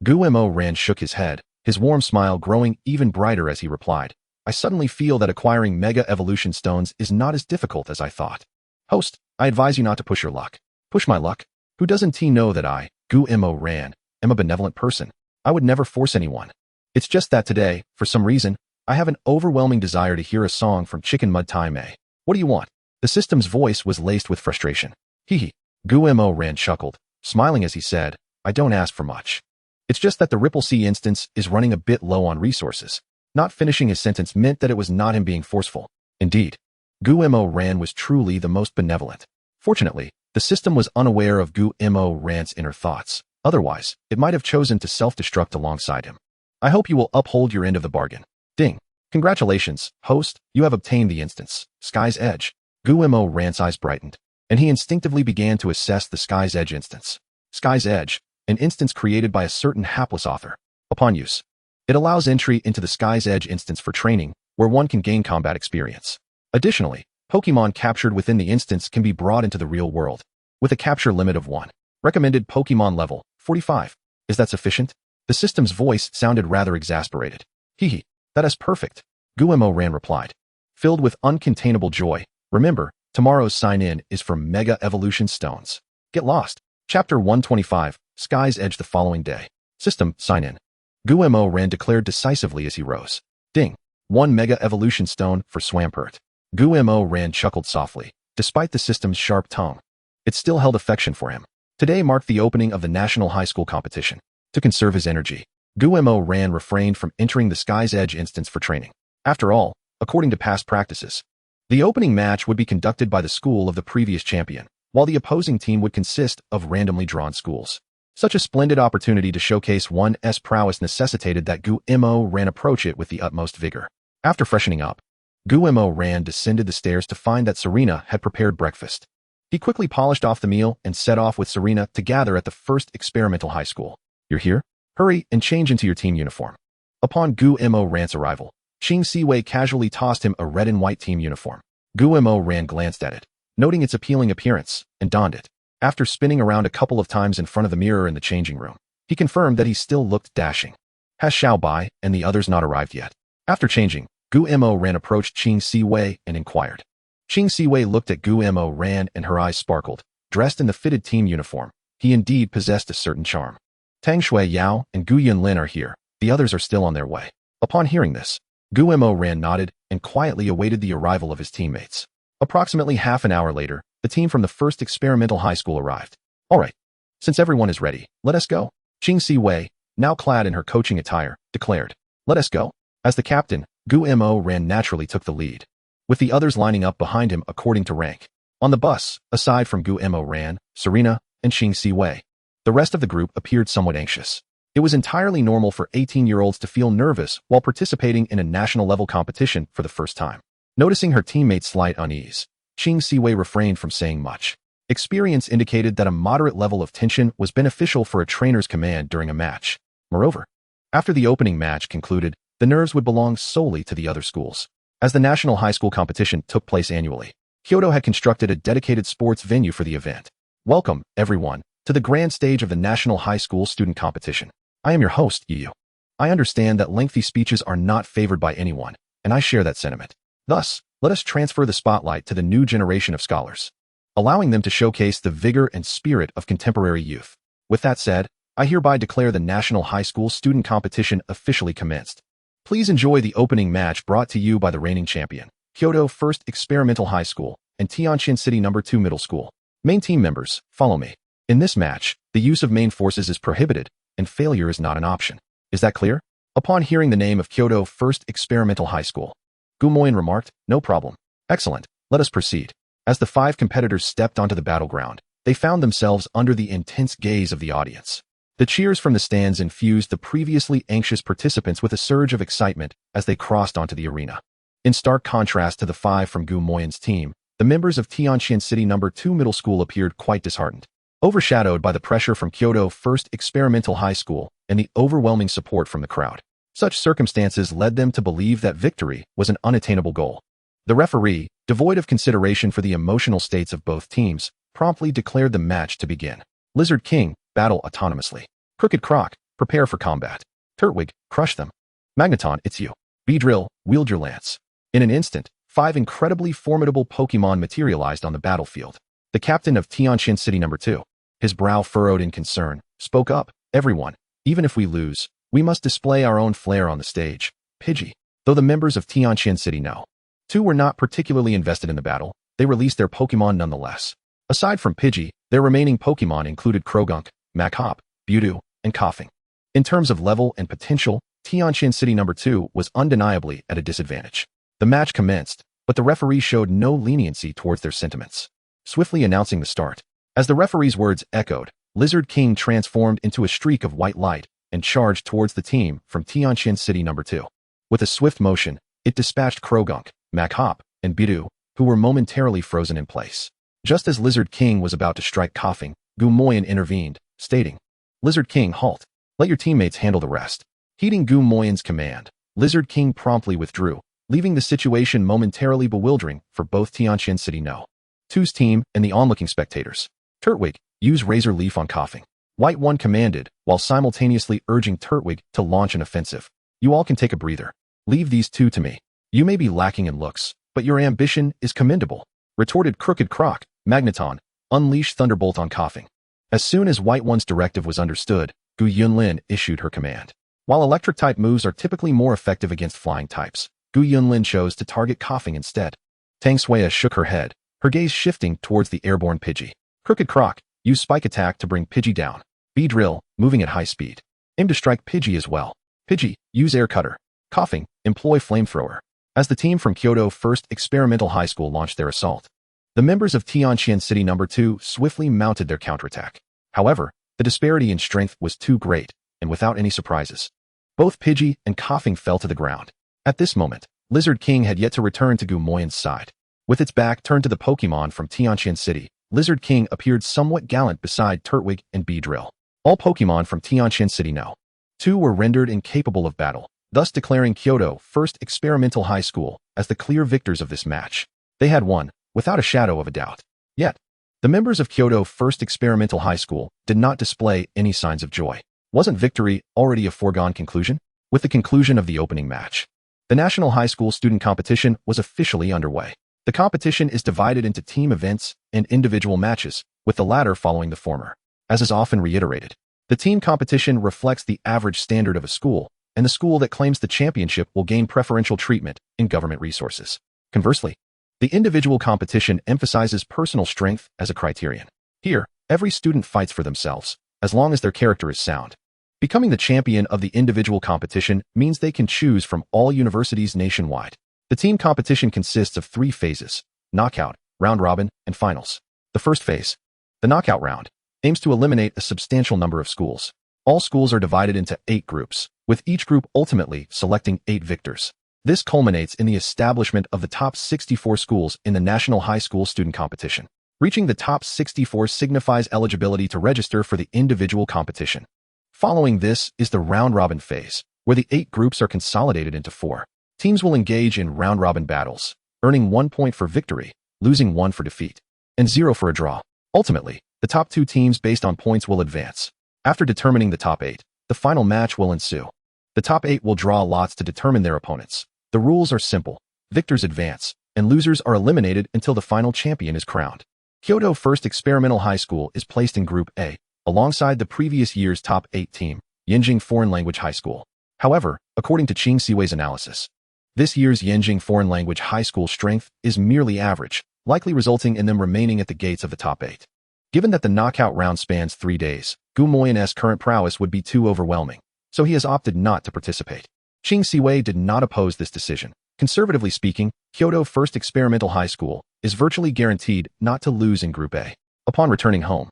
Gu-mo-ran shook his head, his warm smile growing even brighter as he replied, "I suddenly feel that acquiring Mega Evolution Stones is not as difficult as I thought. Host, I advise you not to push your luck." "Push my luck? Who doesn't know that I, Gu-mo-ran, am a benevolent person? I would never force anyone. It's just that today, for some reason, I have an overwhelming desire to hear a song from Chicken Mud Time May. What do you want?" The system's voice was laced with frustration. "Hee. Gu-mo-ran chuckled, smiling as he said, "I don't ask for much. It's just that the Ripple Sea instance is running a bit low on resources." Not finishing his sentence meant that it was not him being forceful. Indeed, Gu-mo-ran was truly the most benevolent. Fortunately, the system was unaware of Gu-mo-ran's inner thoughts. Otherwise, it might have chosen to self-destruct alongside him. "I hope you will uphold your end of the bargain." Ding. "Congratulations, host, you have obtained the instance, Sky's Edge." Gu-mo-ran's eyes brightened, and he instinctively began to assess the Sky's Edge instance. Sky's Edge, an instance created by a certain hapless author. Upon use, it allows entry into the Sky's Edge instance for training, where one can gain combat experience. Additionally, Pokemon captured within the instance can be brought into the real world, with a capture limit of 1. Recommended Pokemon level, 45. Is that sufficient? The system's voice sounded rather exasperated. "Hee. That is perfect," Gu-mo-ran replied, filled with uncontainable joy. "Remember, Tomorrow's sign-in is for Mega Evolution Stones. Get lost. Chapter 125, Sky's Edge the following day. System, sign-in. Guillermo ran declared decisively as he rose. Ding. 1 Mega Evolution Stone for Swampert. Guillermo ran chuckled softly, despite the system's sharp tongue. It still held affection for him. Today marked the opening of the National High School competition. To conserve his energy, Guillermo ran refrained from entering the Sky's Edge instance for training. After all, according to past practices, the opening match would be conducted by the school of the previous champion, while the opposing team would consist of randomly drawn schools. Such a splendid opportunity to showcase one's prowess necessitated that Guillermo ran approach it with the utmost vigor. After freshening up, Guillermo ran descended the stairs to find that Serena had prepared breakfast. He quickly polished off the meal and set off with Serena to gather at the first experimental high school. You're here? Hurry and change into your team uniform. Upon Guillermo Ran's arrival, Xing Siwei casually tossed him a red and white team uniform. Guillermo Ran glanced at it, noting its appealing appearance, and donned it. After spinning around a couple of times in front of the mirror in the changing room, he confirmed that he still looked dashing. Has Xiao Bai and the others not arrived yet? After changing, Guillermo Ran approached Xing Siwei and inquired. Xing Siwei looked at Guillermo Ran and her eyes sparkled. Dressed in the fitted team uniform, he indeed possessed a certain charm. Tang Shui Yao and Gu Yunlin are here. The others are still on their way. Upon hearing this, Guillermo Ran nodded and quietly awaited the arrival of his teammates. Approximately half an hour later, the team from the first experimental high school arrived. All right, since everyone is ready, let us go. Xing Siwei, now clad in her coaching attire, declared. Let us go. As the captain, Guillermo Ran naturally took the lead, with the others lining up behind him according to rank. On the bus, aside from Guillermo Ran, Serena, and Xing Siwei, the rest of the group appeared somewhat anxious. It was entirely normal for 18-year-olds to feel nervous while participating in a national-level competition for the first time. Noticing her teammates' slight unease, Xing Siwei refrained from saying much. Experience indicated that a moderate level of tension was beneficial for a trainer's command during a match. Moreover, after the opening match concluded, the nerves would belong solely to the other schools. As the national high school competition took place annually, Kyoto had constructed a dedicated sports venue for the event. Welcome, everyone, to the grand stage of the National High School Student Competition. I am your host, Yu. I understand that lengthy speeches are not favored by anyone, and I share that sentiment. Thus, let us transfer the spotlight to the new generation of scholars, allowing them to showcase the vigor and spirit of contemporary youth. With that said, I hereby declare the National High School Student Competition officially commenced. Please enjoy the opening match brought to you by the reigning champion, Kyoto First Experimental High School, and Tianjin City No. 2 Middle School. Main team members, follow me. In this match, the use of main forces is prohibited, and failure is not an option. Is that clear? Upon hearing the name of Kyoto First Experimental High School, Gumoyan remarked, no problem. Excellent, let us proceed. As the 5 competitors stepped onto the battleground, they found themselves under the intense gaze of the audience. The cheers from the stands infused the previously anxious participants with a surge of excitement as they crossed onto the arena. In stark contrast to the 5 from Gumoyan's team, the members of Tianjin City No. 2 Middle School appeared quite disheartened, overshadowed by the pressure from Kyoto First Experimental High School and the overwhelming support from the crowd. Such circumstances led them to believe that victory was an unattainable goal. The referee, devoid of consideration for the emotional states of both teams, promptly declared the match to begin. Lizard King, battle autonomously. Crooked Croc, prepare for combat. Turtwig, crush them. Magneton, it's you. Beedrill, wield your lance. In an instant, 5 incredibly formidable Pokémon materialized on the battlefield. The captain of Tianjin City No. 2, his brow furrowed in concern, spoke up, everyone, even if we lose, we must display our own flair on the stage. Pidgey. Though the members of Tianjin City No. 2 were not particularly invested in the battle, they released their Pokémon nonetheless. Aside from Pidgey, their remaining Pokémon included Krogunk, Machop, Mewtwo, and Koffing. In terms of level and potential, Tianjin City No. 2 was undeniably at a disadvantage. The match commenced, but the referee showed no leniency towards their sentiments, swiftly announcing the start. As the referee's words echoed, Lizard King transformed into a streak of white light and charged towards the team from Tianjin City No. 2. With a swift motion, it dispatched Krogunk, Machop, and Mewtwo, who were momentarily frozen in place. Just as Lizard King was about to strike Koffing, Gumoyan intervened, stating, Lizard King, halt. Let your teammates handle the rest. Heeding Gumoyan's command, Lizard King promptly withdrew, leaving the situation momentarily bewildering for both Tianjin City No. 2's team and the onlooking spectators. Turtwig, use Razor Leaf on Koffing. White One commanded, while simultaneously urging Turtwig to launch an offensive. You all can take a breather. Leave these two to me. You may be lacking in looks, but your ambition is commendable. retorted Crooked Croc. Magneton, unleash Thunderbolt on Coughing. As soon as White One's directive was understood, Gu Yunlin issued her command. While electric-type moves are typically more effective against flying types, Gu Yunlin chose to target Coughing instead. Tang Suya shook her head, her gaze shifting towards the airborne Pidgey. Crooked Croc, use Spike Attack to bring Pidgey down. Beedrill, moving at high speed. Aim to strike Pidgey as well. Pidgey, use Air Cutter. Coughing, employ Flamethrower. As the team from Kyoto First Experimental High School launched their assault, the members of Tianqian City No. 2 swiftly mounted their counterattack. However, the disparity in strength was too great, and without any surprises, both Pidgey and Coughing fell to the ground. At this moment, Lizard King had yet to return to Gu Moyan's side. With its back turned to the Pokemon from Tianqian City, Lizard King appeared somewhat gallant beside Turtwig and Beedrill. All Pokemon from Tianqian City No. 2 were rendered incapable of battle, thus declaring Kyoto First Experimental High School as the clear victors of this match. They had won, without a shadow of a doubt. Yet, the members of Kyoto First Experimental High School did not display any signs of joy. Wasn't victory already a foregone conclusion? With the conclusion of the opening match, the National High School Student Competition was officially underway. The competition is divided into team events and individual matches, with the latter following the former. As is often reiterated, the team competition reflects the average standard of a school, and the school that claims the championship will gain preferential treatment in government resources. Conversely, the individual competition emphasizes personal strength as a criterion. Here, every student fights for themselves, as long as their character is sound. Becoming the champion of the individual competition means they can choose from all universities nationwide. The team competition consists of 3 phases: knockout, round robin, and finals. The first phase, the knockout round, aims to eliminate a substantial number of schools. All schools are divided into 8 groups, with each group ultimately selecting 8 victors. This culminates in the establishment of the top 64 schools in the National High School Student Competition. Reaching the top 64 signifies eligibility to register for the individual competition. Following this is the round-robin phase, where the 8 groups are consolidated into 4. Teams will engage in round-robin battles, earning 1 point for victory, losing 1 for defeat, and 0 for a draw. Ultimately, the top 2 teams based on points will advance. After determining the top 8, the final match will ensue. The top 8 will draw lots to determine their opponents. The rules are simple: victors advance, and losers are eliminated until the final champion is crowned. Kyoto First Experimental High School is placed in Group A, alongside the previous year's top 8 team, Yenjing Foreign Language High School. However, according to Qing Siwei's analysis, this year's Yenjing Foreign Language High School strength is merely average, likely resulting in them remaining at the gates of the top 8. Given that the knockout round spans 3 days, Gu Moyan's current prowess would be too overwhelming, so he has opted not to participate. Qing Siwei did not oppose this decision. Conservatively speaking, Kyoto First Experimental High School is virtually guaranteed not to lose in Group A. Upon returning home,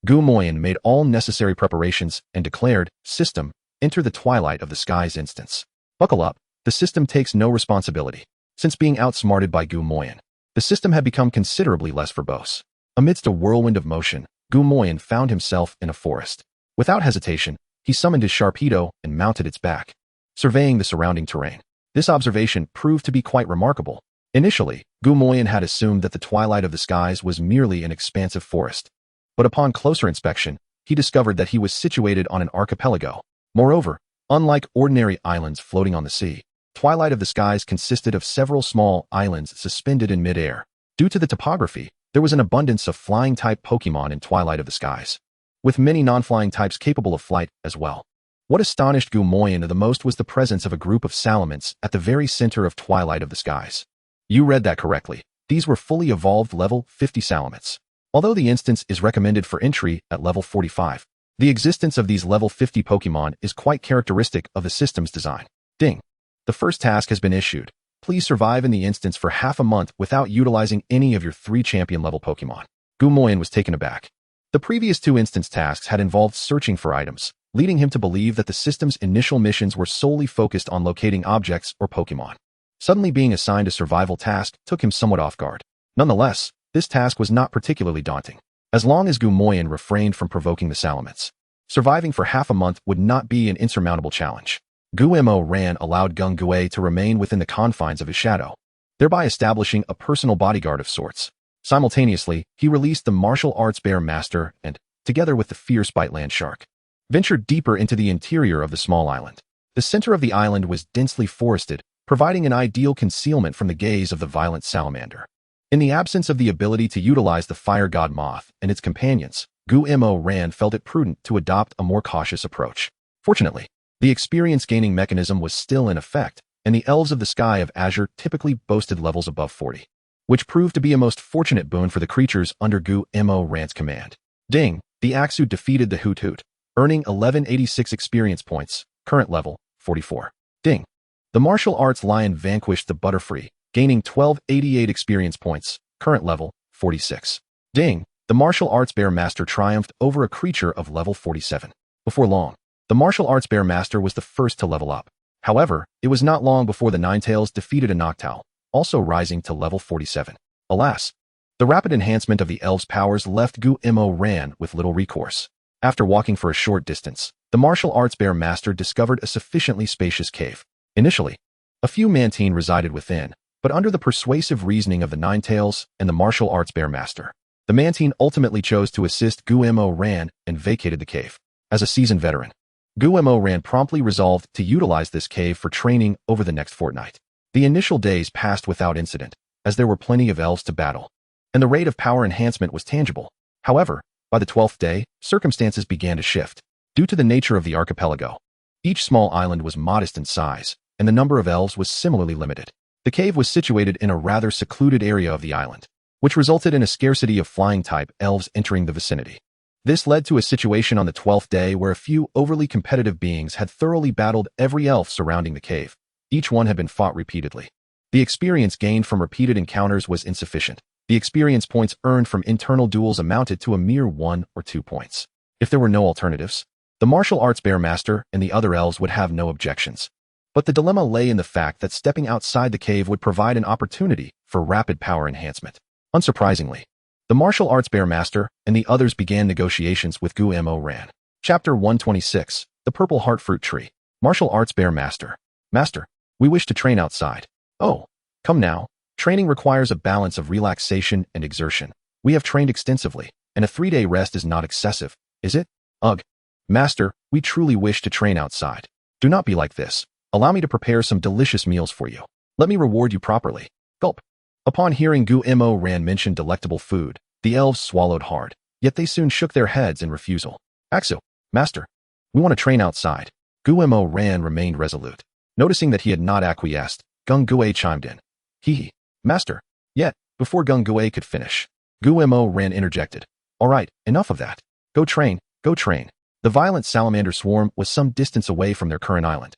Gu Moyan made all necessary preparations and declared, "System, enter the Twilight of the Skies instance." Buckle up, the system takes no responsibility. Since being outsmarted by Gu Moyan, the system had become considerably less verbose. Amidst a whirlwind of motion, Gu Moyan found himself in a forest. Without hesitation, he summoned his Sharpedo and mounted its back, surveying the surrounding terrain. This observation proved to be quite remarkable. Initially, Gu Moyan had assumed that the Twilight of the Skies was merely an expansive forest. But upon closer inspection, he discovered that he was situated on an archipelago. Moreover, unlike ordinary islands floating on the sea, Twilight of the Skies consisted of several small islands suspended in mid-air. Due to the topography, there was an abundance of flying-type Pokemon in Twilight of the Skies, with many non-flying types capable of flight as well. What astonished Gu Moyan the most was the presence of a group of Salamence at the very center of Twilight of the Skies. You read that correctly. These were fully evolved level 50 Salamence. Although the instance is recommended for entry at level 45, the existence of these level 50 Pokemon is quite characteristic of the system's design. Ding. The first task has been issued. Please survive in the instance for half a month without utilizing any of your 3 champion-level Pokemon. Gu Moyan was taken aback. The previous 2 instance tasks had involved searching for items, leading him to believe that the system's initial missions were solely focused on locating objects or Pokemon. Suddenly being assigned a survival task took him somewhat off guard. Nonetheless, this task was not particularly daunting. As long as Gu Moyan refrained from provoking the Salamence, surviving for half a month would not be an insurmountable challenge. Gu Mo Ran allowed Gung Gue to remain within the confines of his shadow, thereby establishing a personal bodyguard of sorts. Simultaneously, he released the martial arts bear master and, together with the fierce bite land shark, ventured deeper into the interior of the small island. The center of the island was densely forested, providing an ideal concealment from the gaze of the violent salamander. In the absence of the ability to utilize the fire god moth and its companions, Gu-Mo Ran felt it prudent to adopt a more cautious approach. Fortunately, the experience-gaining mechanism was still in effect, and the elves of the Sky of Azure typically boasted levels above 40, which proved to be a most fortunate boon for the creatures under Gu-Mo Ran's command. Ding! The Axu defeated the Hoot Hoot, earning 1186 experience points, current level, 44. Ding! The martial arts lion vanquished the Butterfree, gaining 1288 experience points, current level, 46. Ding! The martial arts bear master triumphed over a creature of level 47. Before long, the martial arts bear master was the first to level up. However, it was not long before the Ninetales defeated a Noctowl, also rising to level 47. Alas, the rapid enhancement of the elves' powers left Gu-Mo Ran with little recourse. After walking for a short distance, the martial arts bear master discovered a sufficiently spacious cave. Initially, a few Mantine resided within, but under the persuasive reasoning of the Ninetales and the martial arts bear master, the Mantine ultimately chose to assist Gu-Mo Ran and vacated the cave. As a seasoned veteran, Gu-Mo Ran promptly resolved to utilize this cave for training over the next fortnight. The initial days passed without incident, as there were plenty of elves to battle, and the rate of power enhancement was tangible. However, by the 12th day, circumstances began to shift. Due to the nature of the archipelago, each small island was modest in size, and the number of elves was similarly limited. The cave was situated in a rather secluded area of the island, which resulted in a scarcity of flying-type elves entering the vicinity. This led to a situation on the 12th day where a few overly competitive beings had thoroughly battled every elf surrounding the cave. Each one had been fought repeatedly. The experience gained from repeated encounters was insufficient. The experience points earned from internal duels amounted to a mere 1 or 2 points. If there were no alternatives, the martial arts bear master and the other elves would have no objections. But the dilemma lay in the fact that stepping outside the cave would provide an opportunity for rapid power enhancement. Unsurprisingly, the martial arts bear master and the others began negotiations with Gu-Mo Ran. Chapter 126, The Purple Heart Fruit Tree. Martial arts bear master. Master, we wish to train outside. Oh, come now. Training requires a balance of relaxation and exertion. We have trained extensively, and a 3-day rest is not excessive, is it? Ugh. Master, we truly wish to train outside. Do not be like this. Allow me to prepare some delicious meals for you. Let me reward you properly. Gulp. Upon hearing Gu-Mo Ran mention delectable food, the elves swallowed hard, yet they soon shook their heads in refusal. Axu, master, we want to train outside. Gu-Mo Ran remained resolute. Noticing that he had not acquiesced, Gung Gue chimed in. Hee. Master. Yet, before Gung Gue could finish, Gu-Mo Ran interjected. All right, enough of that. Go train, go train. The violent salamander swarm was some distance away from their current island,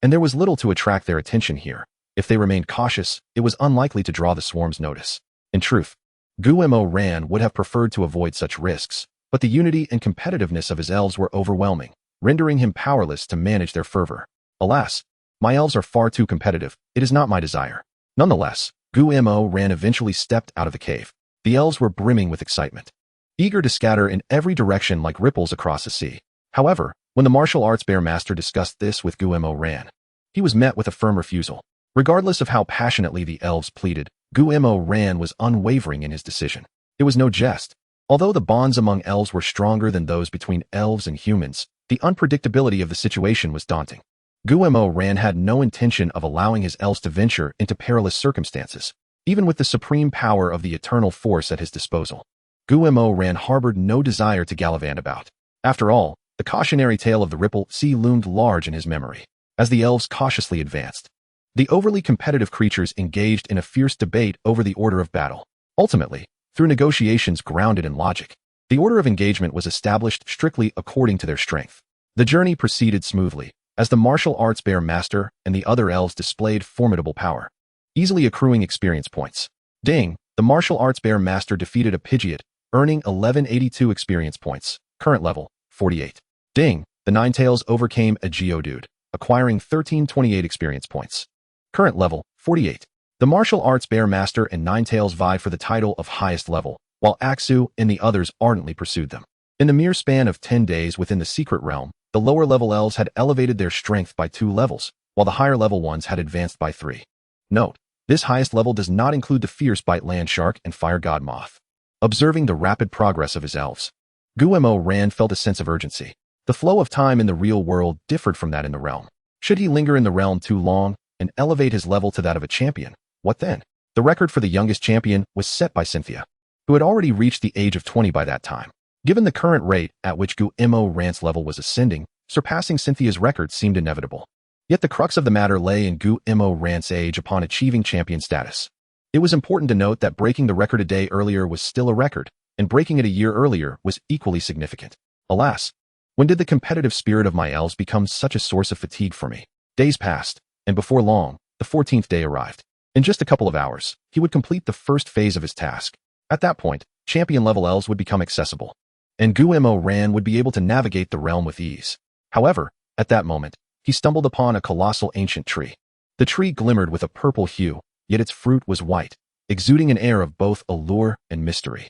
and there was little to attract their attention here. If they remained cautious, it was unlikely to draw the swarm's notice. In truth, Gu-Mo Ran would have preferred to avoid such risks, but the unity and competitiveness of his elves were overwhelming, rendering him powerless to manage their fervor. Alas, my elves are far too competitive. It is not my desire. Nonetheless, Gu-Mo Ran eventually stepped out of the cave. The elves were brimming with excitement, eager to scatter in every direction like ripples across a sea. However, when the martial arts bear master discussed this with Gu-Mo Ran, he was met with a firm refusal. Regardless of how passionately the elves pleaded, Gu-Mo Ran was unwavering in his decision. It was no jest. Although the bonds among elves were stronger than those between elves and humans, the unpredictability of the situation was daunting. Gu-Mo Ran had no intention of allowing his elves to venture into perilous circumstances, even with the supreme power of the eternal force at his disposal. Gu-Mo Ran harbored no desire to gallivant about. After all, the cautionary tale of the Ripple Sea loomed large in his memory. As the elves cautiously advanced, the overly competitive creatures engaged in a fierce debate over the order of battle. Ultimately, through negotiations grounded in logic, the order of engagement was established strictly according to their strength. The journey proceeded smoothly, as the martial arts bear master and the other elves displayed formidable power, easily accruing experience points. Ding! The martial arts bear master defeated a Pidgeot, earning 1182 experience points, current level, 48. Ding! The Ninetales overcame a Geodude, acquiring 1328 experience points, current level, 48. The martial arts bear master and Ninetales vied for the title of highest level, while Axu and the others ardently pursued them. In the mere span of 10 days within the secret realm, the lower-level elves had elevated their strength by 2 levels, while the higher-level ones had advanced by 3. Note, this highest level does not include the Fierce Bite Land Shark and Fire God Moth. Observing the rapid progress of his elves, Gu-Mo Ran felt a sense of urgency. The flow of time in the real world differed from that in the realm. Should he linger in the realm too long and elevate his level to that of a champion, what then? The record for the youngest champion was set by Cynthia, who had already reached the age of 20 by that time. Given the current rate at which Gu-Mo Rant's level was ascending, surpassing Cynthia's record seemed inevitable. Yet the crux of the matter lay in Gu-Mo Rant's age upon achieving champion status. It was important to note that breaking the record a day earlier was still a record, and breaking it a year earlier was equally significant. Alas, when did the competitive spirit of my elves become such a source of fatigue for me? Days passed, and before long, the 14th day arrived. In just a couple of hours, he would complete the first phase of his task. At that point, champion-level elves would become accessible, and Gu-Mo Ran would be able to navigate the realm with ease. However, at that moment, he stumbled upon a colossal ancient tree. The tree glimmered with a purple hue, yet its fruit was white, exuding an air of both allure and mystery.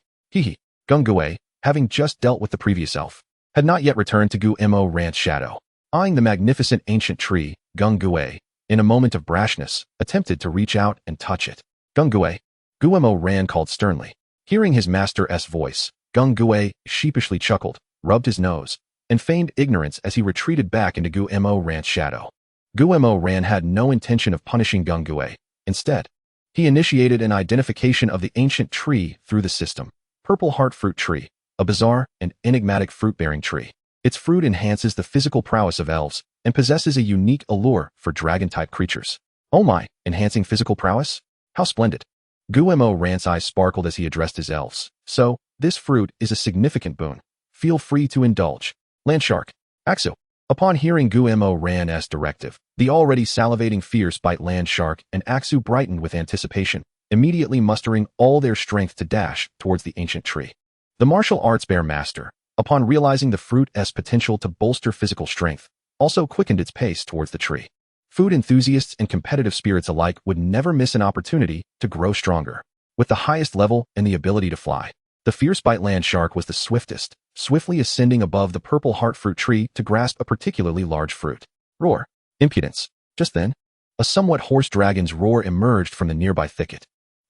Gung-Gui, having just dealt with the previous elf, had not yet returned to Gu-Mo Rant's shadow. Eyeing the magnificent ancient tree, Gung-Gui, in a moment of brashness, attempted to reach out and touch it. Gung-Gui, Gu-Mo Ran called sternly. Hearing his master's voice, Gung-Gui sheepishly chuckled, rubbed his nose, and feigned ignorance as he retreated back into Gu-Mo Rant's shadow. Gu-Mo Ran had no intention of punishing Gung-Gui. Instead, he initiated an identification of the ancient tree through the system. Purple Heart Fruit Tree, a bizarre and enigmatic fruit-bearing tree. Its fruit enhances the physical prowess of elves and possesses a unique allure for dragon-type creatures. Oh my, enhancing physical prowess? How splendid. Gu-Mo Rant's eyes sparkled as he addressed his elves. So, this fruit is a significant boon. Feel free to indulge. Landshark. Axu. Upon hearing Gu-Mo Ran's directive, the already salivating fierce-bite Landshark and Axu brightened with anticipation, immediately mustering all their strength to dash towards the ancient tree. The martial arts bear master, upon realizing the fruit's potential to bolster physical strength, also quickened its pace towards the tree. Food enthusiasts and competitive spirits alike would never miss an opportunity to grow stronger. With the highest level and the ability to fly, the fierce-bite Landshark was the swiftest, swiftly ascending above the purple heart fruit tree to grasp a particularly large fruit. Roar. Impudence. Just then, a somewhat hoarse dragon's roar emerged from the nearby thicket.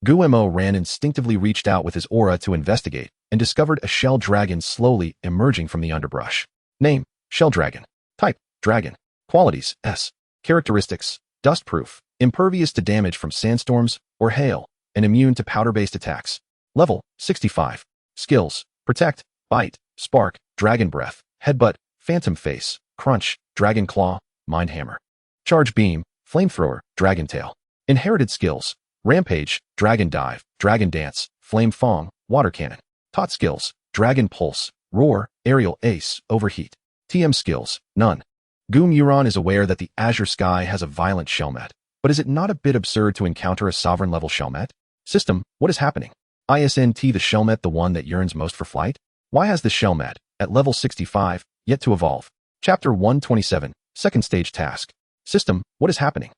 Gu-Mo Ran instinctively reached out with his aura to investigate and discovered a shell dragon slowly emerging from the underbrush. Name: Shell Dragon. Type: Dragon. Qualities: S. Characteristics: Dustproof, impervious to damage from sandstorms or hail, and immune to powder-based attacks. Level: 65. Skills: Protect, Bite, Spark, Dragon Breath, Headbutt, Phantom Face, Crunch, Dragon Claw, Mind Hammer. Charge Beam, Flamethrower, Dragon Tail. Inherited skills: Rampage, Dragon Dive, Dragon Dance, Flame Fong, Water Cannon. Taught skills: Dragon Pulse, Roar, Aerial Ace, Overheat. TM skills: None. Gu-Mo is aware that the Azure Sky has a violent Shelmet, but is it not a bit absurd to encounter a sovereign-level Shelmet? System: What is happening? Isn't the Shelmet the one that yearns most for flight? Why has the Shelmet, at level 65, yet to evolve? Chapter 127, Second Stage Task. System: What is happening?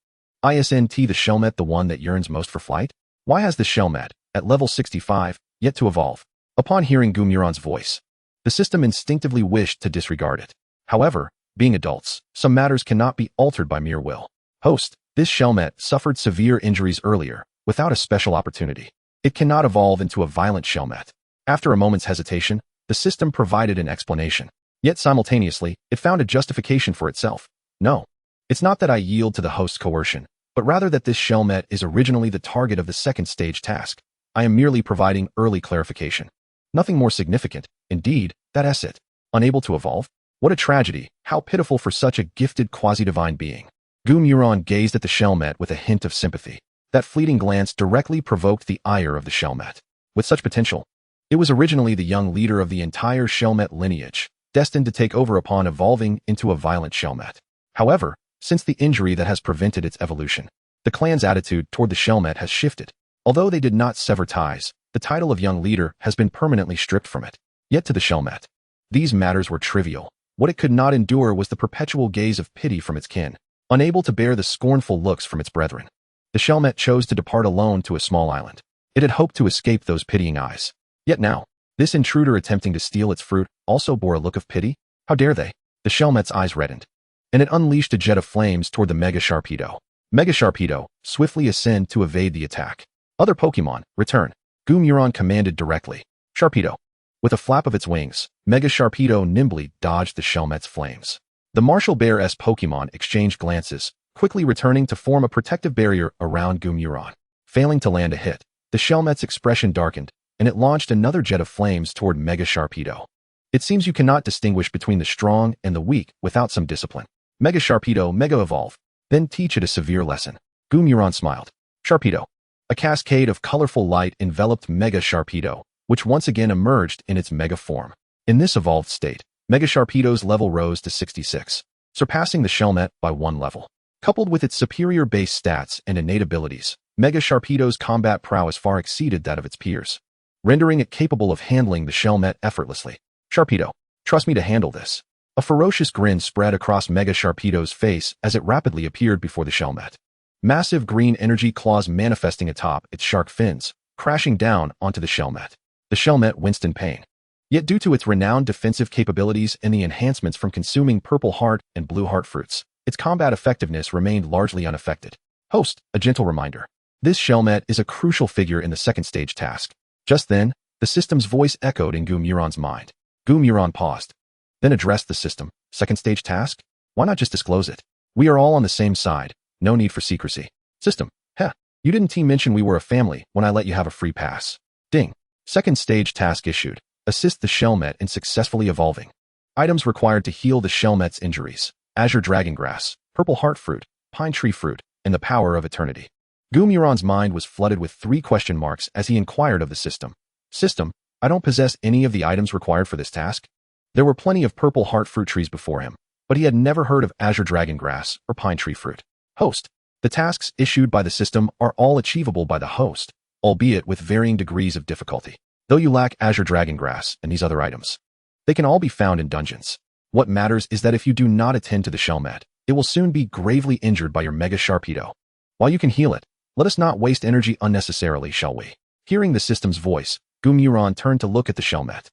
Isn't the Shelmet the one that yearns most for flight? Why has the Shelmet, at level 65, yet to evolve? Upon hearing Gu-Mo's voice, the system instinctively wished to disregard it. However, being adults, some matters cannot be altered by mere will. Host: This Shelmet suffered severe injuries earlier, without a special opportunity. It cannot evolve into a violent Shelmet. After a moment's hesitation, the system provided an explanation. Yet simultaneously, it found a justification for itself. No. It's not that I yield to the host's coercion, but rather that this Shelmet is originally the target of the second stage task. I am merely providing early clarification. Nothing more significant. Indeed, that's it. Unable to evolve? What a tragedy. How pitiful for such a gifted quasi-divine being. Gu-Mo gazed at the Shelmet with a hint of sympathy. That fleeting glance directly provoked the ire of the Shelmet. With such potential, it was originally the young leader of the entire Shelmet lineage, destined to take over upon evolving into a violent Shelmet. However, since the injury that has prevented its evolution, the clan's attitude toward the Shelmet has shifted. Although they did not sever ties, the title of young leader has been permanently stripped from it. Yet to the Shelmet, these matters were trivial. What it could not endure was the perpetual gaze of pity from its kin, unable to bear the scornful looks from its brethren. The Shelmet chose to depart alone to a small island. It had hoped to escape those pitying eyes. Yet now, this intruder attempting to steal its fruit also bore a look of pity. How dare they? The Shelmet's eyes reddened, and it unleashed a jet of flames toward the Mega Sharpedo. Mega Sharpedo, swiftly ascend to evade the attack. Other Pokemon, return. Gu-Mo commanded directly. Sharpedo. With a flap of its wings, Mega Sharpedo nimbly dodged the Shelmet's flames. The Martial Bear's Pokemon exchanged glances, quickly returning to form a protective barrier around Gu-Mo. Failing to land a hit, the Shelmet's expression darkened, and it launched another jet of flames toward Mega Sharpedo. It seems you cannot distinguish between the strong and the weak without some discipline. Mega Sharpedo Mega Evolve. Then teach it a severe lesson. Gumuron smiled. Sharpedo. A cascade of colorful light enveloped Mega Sharpedo, which once again emerged in its mega form. In this evolved state, Mega Sharpedo's level rose to 66, surpassing the Shelmet by 1 level. Coupled with its superior base stats and innate abilities, Mega Sharpedo's combat prowess far exceeded that of its peers, rendering it capable of handling the Shelmet effortlessly. Sharpedo, trust me to handle this. A ferocious grin spread across Mega Sharpedo's face as it rapidly appeared before the Shelmet. Massive green energy claws manifesting atop its shark fins, crashing down onto the Shelmet. The Shelmet winced in pain. Yet due to its renowned defensive capabilities and the enhancements from consuming purple heart and blue heart fruits, its combat effectiveness remained largely unaffected. Host, a gentle reminder. This Shelmet is a crucial figure in the second stage task. Just then, the system's voice echoed in Gumuron's mind. Gumuron paused, then addressed the system. Second stage task? Why not just disclose it? We are all on the same side. No need for secrecy. System. Heh. You didn't mention we were a family when I let you have a free pass. Ding. Second stage task issued. Assist the Shelmet in successfully evolving. Items required to heal the Shelmet's injuries. Azure Dragon Grass, Purple Heart Fruit, Pine Tree Fruit, and the Power of Eternity. Gumuron's mind was flooded with 3 question marks as he inquired of the system. System, I don't possess any of the items required for this task. There were plenty of Purple Heart Fruit trees before him, but he had never heard of Azure Dragon Grass or Pine Tree Fruit. Host, the tasks issued by the system are all achievable by the host, albeit with varying degrees of difficulty. Though you lack Azure Dragon Grass and these other items, they can all be found in dungeons. What matters is that if you do not attend to the Shelmet, it will soon be gravely injured by your Mega Sharpedo. While you can heal it, let us not waste energy unnecessarily, shall we? Hearing the system's voice, Gumuron turned to look at the Shelmet.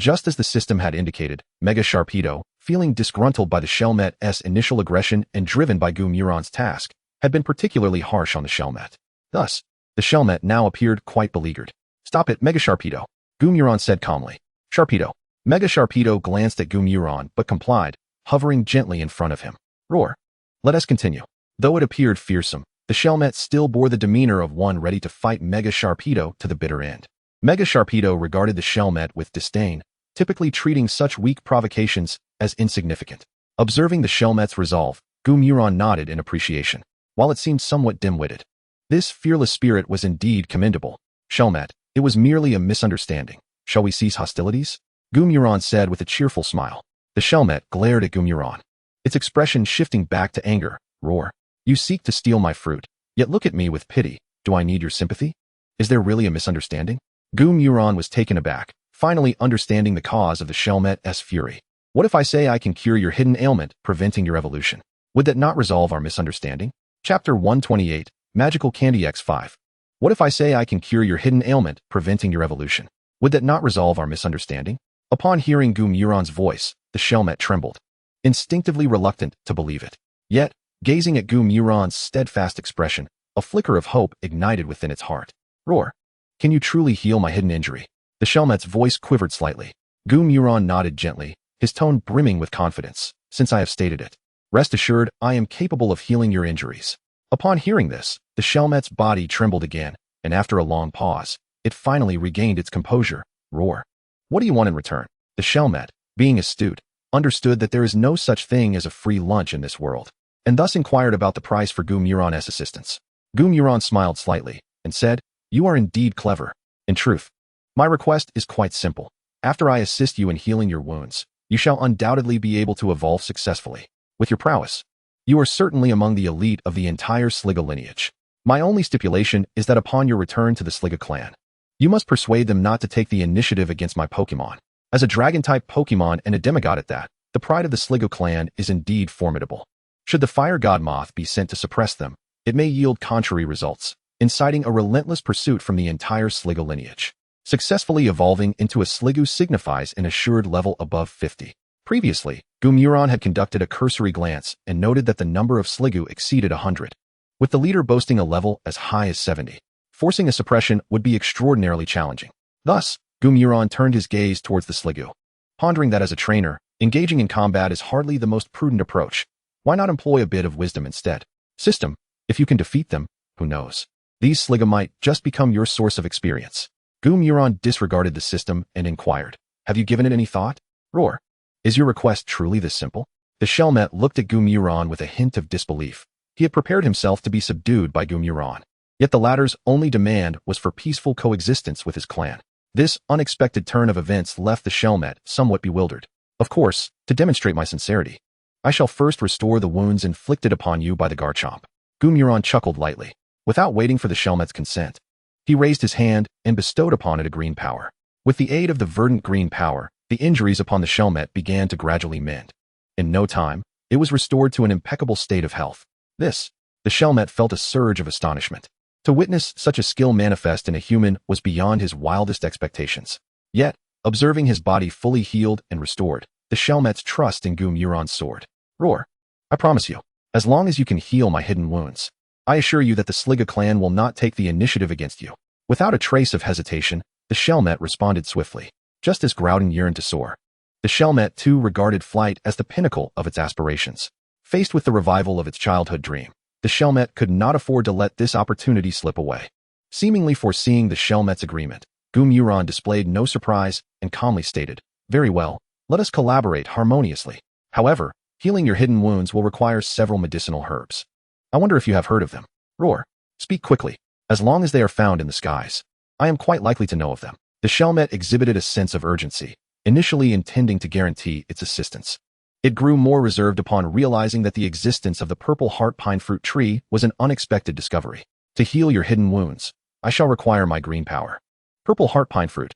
Just as the system had indicated, Mega Sharpedo, feeling disgruntled by the Shelmet's initial aggression and driven by Gumuron's task, had been particularly harsh on the Shelmet. Thus, the Shelmet now appeared quite beleaguered. Stop it, Mega Sharpedo, Gumuron said calmly. Sharpedo. Mega Sharpedo glanced at Gumuron but complied, hovering gently in front of him. Roar. Let us continue. Though it appeared fearsome, the Shelmet still bore the demeanor of one ready to fight Mega Sharpedo to the bitter end. Mega Sharpedo regarded the Shelmet with disdain, typically treating such weak provocations as insignificant. Observing the Shelmet's resolve, Gumuron nodded in appreciation, while it seemed somewhat dim-witted. This fearless spirit was indeed commendable. Shelmet, it was merely a misunderstanding. Shall we cease hostilities? Gumuron said with a cheerful smile. The Shelmet glared at Gumuron, its expression shifting back to anger. Roar. You seek to steal my fruit, yet look at me with pity. Do I need your sympathy? Is there really a misunderstanding? Gumuron was taken aback, finally understanding the cause of the Shelmet's fury. What if I say I can cure your hidden ailment, preventing your evolution? Would that not resolve our misunderstanding? Chapter 128, Magical Candy X5. What if I say I can cure your hidden ailment, preventing your evolution? Would that not resolve our misunderstanding? Upon hearing Gumuron's voice, the Shelmet trembled, instinctively reluctant to believe it. Yet, gazing at Gumuron's steadfast expression, a flicker of hope ignited within its heart. Roar. Can you truly heal my hidden injury? The Shelmet's voice quivered slightly. Gumuron nodded gently, his tone brimming with confidence. Since I have stated it, rest assured I am capable of healing your injuries. Upon hearing this, the Shelmet's body trembled again, and after a long pause, it finally regained its composure. Roar. What do you want in return? The Shelmet, being astute, understood that there is no such thing as a free lunch in this world, and thus inquired about the price for Gumuron's assistance. Gumuron smiled slightly, and said, You are indeed clever. In truth, my request is quite simple. After I assist you in healing your wounds, you shall undoubtedly be able to evolve successfully. With your prowess, you are certainly among the elite of the entire Sligo lineage. My only stipulation is that upon your return to the Sligo clan, you must persuade them not to take the initiative against my Pokémon. As a dragon-type Pokémon and a demigod at that, the pride of the Sligo clan is indeed formidable. Should the fire god Moth be sent to suppress them, it may yield contrary results, inciting a relentless pursuit from the entire Sligo lineage. Successfully evolving into a Sligo signifies an assured level above 50. Previously, Gumuron had conducted a cursory glance and noted that the number of Sligo exceeded 100, with the leader boasting a level as high as 70. Forcing a suppression would be extraordinarily challenging. Thus, Gumuron turned his gaze towards the Sligo, pondering that as a trainer, engaging in combat is hardly the most prudent approach. Why not employ a bit of wisdom instead? System, if you can defeat them, who knows? These Sliga might just become your source of experience. Gumuron disregarded the system and inquired, "Have you given it any thought?" Roar. "Is your request truly this simple?" The Shelmet looked at Gumuron with a hint of disbelief. He had prepared himself to be subdued by Gumuron. Yet the latter's only demand was for peaceful coexistence with his clan. This unexpected turn of events left the Shelmet somewhat bewildered. "Of course, to demonstrate my sincerity, I shall first restore the wounds inflicted upon you by the Garchomp." Gumuron chuckled lightly. Without waiting for the Shelmet's consent, he raised his hand and bestowed upon it a green power. With the aid of the verdant green power, the injuries upon the Shelmet began to gradually mend. In no time, it was restored to an impeccable state of health. The Shelmet felt a surge of astonishment. To witness such a skill manifest in a human was beyond his wildest expectations. Yet, observing his body fully healed and restored, the Shelmet's trust in Gumuron's sword. Roar. "I promise you, as long as you can heal my hidden wounds, I assure you that the Sliga clan will not take the initiative against you." Without a trace of hesitation, the Shelmet responded swiftly. Just as Groudon yearned to soar, the Shelmet too regarded flight as the pinnacle of its aspirations. Faced with the revival of its childhood dream, the Shelmet could not afford to let this opportunity slip away. Seemingly foreseeing the Shelmet's agreement, Gumuron displayed no surprise and calmly stated, "Very well, let us collaborate harmoniously. However, healing your hidden wounds will require several medicinal herbs. I wonder if you have heard of them." Roar. "Speak quickly. As long as they are found in the skies, I am quite likely to know of them." The Shelmet exhibited a sense of urgency, initially intending to guarantee its assistance. It grew more reserved upon realizing that the existence of the purple heart pine fruit tree was an unexpected discovery. "To heal your hidden wounds, I shall require my green power. Purple heart pine fruit,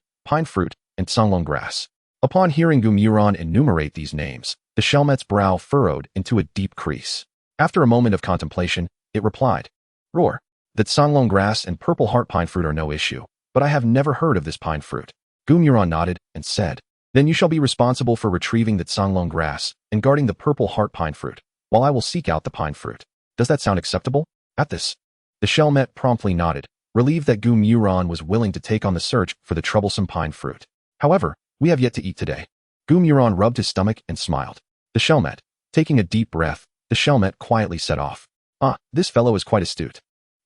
and songlong grass." Upon hearing Gumuron enumerate these names, the Shelmet's brow furrowed into a deep crease. After a moment of contemplation, it replied, "Roar. That songlong grass and purple heart pine fruit are no issue, but I have never heard of this pine fruit." Gumuron nodded and said, "Then you shall be responsible for retrieving that songlong grass and guarding the purple heart pine fruit, while I will seek out the pine fruit. Does that sound acceptable?" At this, the Shelmet promptly nodded, relieved that Gumuron was willing to take on the search for the troublesome pine fruit. "However, we have yet to eat today." Gumuron rubbed his stomach and smiled. The Shelmet, taking a deep breath, the Shelmet quietly set off. "Ah, this fellow is quite astute."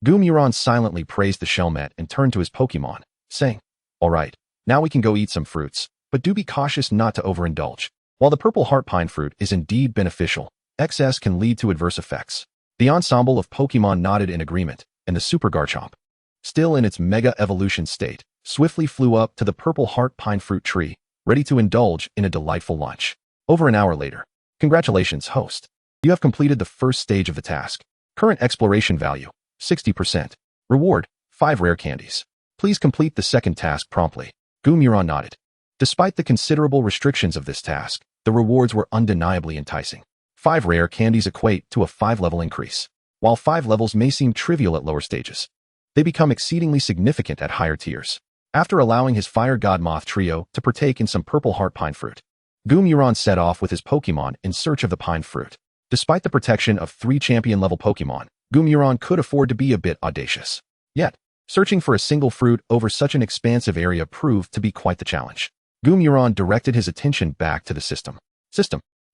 Gumuron silently praised the Shelmet and turned to his Pokémon, saying, "All right, now we can go eat some fruits, but do be cautious not to overindulge. While the purple heart pine fruit is indeed beneficial, excess can lead to adverse effects." The ensemble of Pokémon nodded in agreement, and the Super Garchomp, still in its Mega Evolution state, swiftly flew up to the purple heart pine fruit tree, ready to indulge in a delightful lunch. Over an hour later. "Congratulations, host. You have completed the first stage of the task. Current exploration value, 60%. Reward, 5 rare candies. Please complete the second task promptly." Gumuron nodded. Despite the considerable restrictions of this task, the rewards were undeniably enticing. 5 rare candies equate to a 5-level increase. While 5 levels may seem trivial at lower stages, they become exceedingly significant at higher tiers. After allowing his Fire God Moth trio to partake in some purple heart pine fruit, Gumuron set off with his Pokémon in search of the pine fruit. Despite the protection of 3 champion-level Pokémon, Gumuron could afford to be a bit audacious. Yet, searching for a single fruit over such an expansive area proved to be quite the challenge. Gumuron directed his attention back to the system.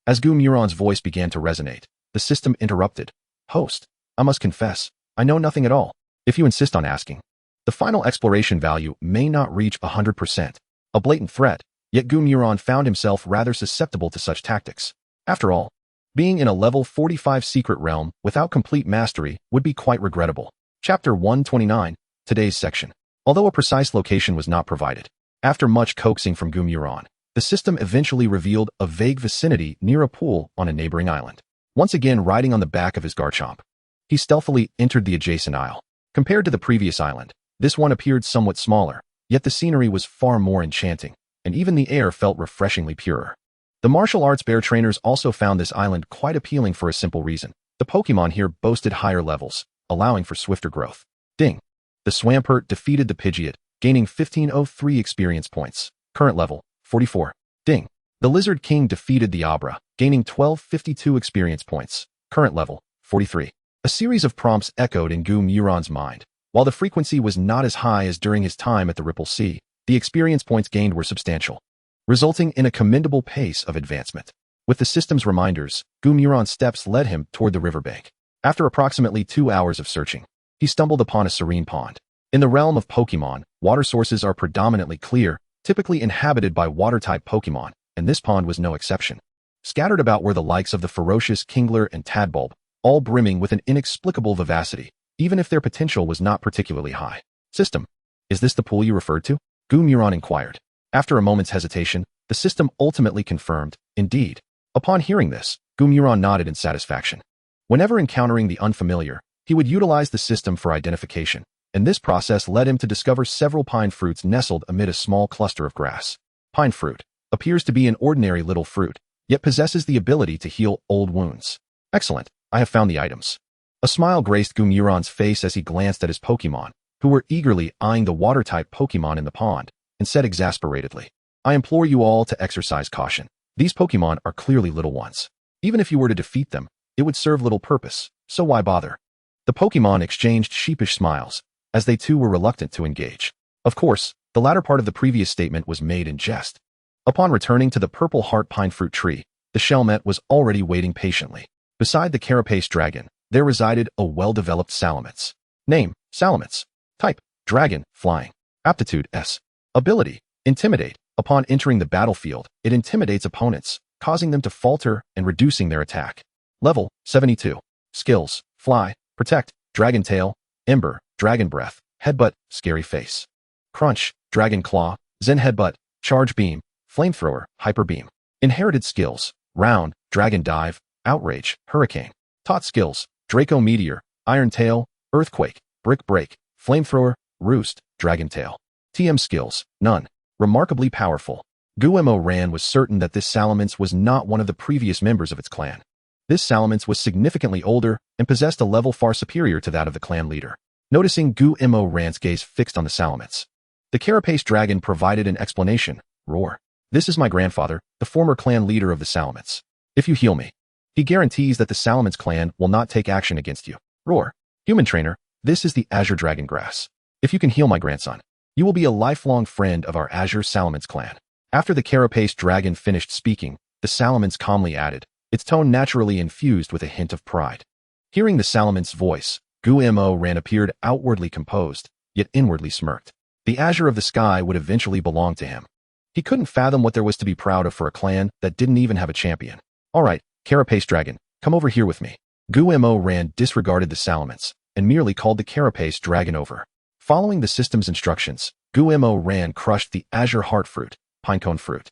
As Gumuron's voice began to resonate, the system interrupted. "Host, I must confess, I know nothing at all. If you insist on asking, the final exploration value may not reach 100%. A blatant threat, yet Gumuron found himself rather susceptible to such tactics. After all, being in a level 45 secret realm without complete mastery would be quite regrettable. Chapter 129, today's section. Although a precise location was not provided, after much coaxing from Gumuron, the system eventually revealed a vague vicinity near a pool on a neighboring island. Once again riding on the back of his Garchomp, he stealthily entered the adjacent isle. Compared to the previous island, this one appeared somewhat smaller, yet the scenery was far more enchanting, and even the air felt refreshingly purer. The martial arts bear trainers also found this island quite appealing for a simple reason. The Pokémon here boasted higher levels, allowing for swifter growth. Ding! The Swampert defeated the Pidgeot, gaining 1503 experience points. Current level, 44. Ding! The Lizard King defeated the Abra, gaining 1252 experience points. Current level, 43. A series of prompts echoed in Gumuron's mind. While the frequency was not as high as during his time at the Ripple Sea, the experience points gained were substantial, resulting in a commendable pace of advancement. With the system's reminders, Gumuron's steps led him toward the riverbank. After approximately 2 hours of searching, he stumbled upon a serene pond. In the realm of Pokémon, water sources are predominantly clear, typically inhabited by water-type Pokémon, and this pond was no exception. Scattered about were the likes of the ferocious Kingler and Tadbulb, all brimming with an inexplicable vivacity, even if their potential was not particularly high. System, is this the pool you referred to? Gumuron inquired. After a moment's hesitation, the system ultimately confirmed, indeed. Upon hearing this, Gumuron nodded in satisfaction. Whenever encountering the unfamiliar, he would utilize the system for identification, and this process led him to discover several pine fruits nestled amid a small cluster of grass. Pine fruit appears to be an ordinary little fruit, yet possesses the ability to heal old wounds. Excellent, I have found the items. A smile graced Gumuron's face as he glanced at his Pokémon, who were eagerly eyeing the water-type Pokémon in the pond, and said exasperatedly, I implore you all to exercise caution. These Pokémon are clearly little ones. Even if you were to defeat them, it would serve little purpose, so why bother? The Pokémon exchanged sheepish smiles, as they too were reluctant to engage. Of course, the latter part of the previous statement was made in jest. Upon returning to the purple heart pine fruit tree, the Shelmet was already waiting patiently. Beside the carapace dragon, there resided a well-developed Salamence. Name, Salamence. Type, dragon, flying. Aptitude, S. Ability, intimidate. Upon entering the battlefield, it intimidates opponents, causing them to falter and reducing their attack. Level, 72. Skills, fly, protect, dragon tail, ember, dragon breath, headbutt, scary face. Crunch, dragon claw, zen headbutt, charge beam, flamethrower, hyper beam. Inherited skills, round, dragon dive, outrage, hurricane. Taught skills, Draco meteor, iron tail, earthquake, brick break, flamethrower, roost, dragon tail. TM skills, none. Remarkably powerful. Gumuron was certain that this Salamence was not one of the previous members of its clan. This Salamence was significantly older and possessed a level far superior to that of the clan leader. Noticing Gumuron's gaze fixed on the Salamence, the carapace dragon provided an explanation. Roar. This is my grandfather, the former clan leader of the Salamence. If you heal me, he guarantees that the Salamence clan will not take action against you. Roar. Human trainer, this is the Azure Dragon Grass. If you can heal my grandson, you will be a lifelong friend of our Azure Salamence clan. After the carapace dragon finished speaking, the Salamence calmly added, its tone naturally infused with a hint of pride. Hearing the Salamence voice, Gumuron appeared outwardly composed, yet inwardly smirked. The azure of the sky would eventually belong to him. He couldn't fathom what there was to be proud of for a clan that didn't even have a champion. All right, carapace dragon, come over here with me. Gumuron disregarded the Salamence and merely called the carapace dragon over. Following the system's instructions, Gumuron crushed the azure heart fruit, pinecone fruit,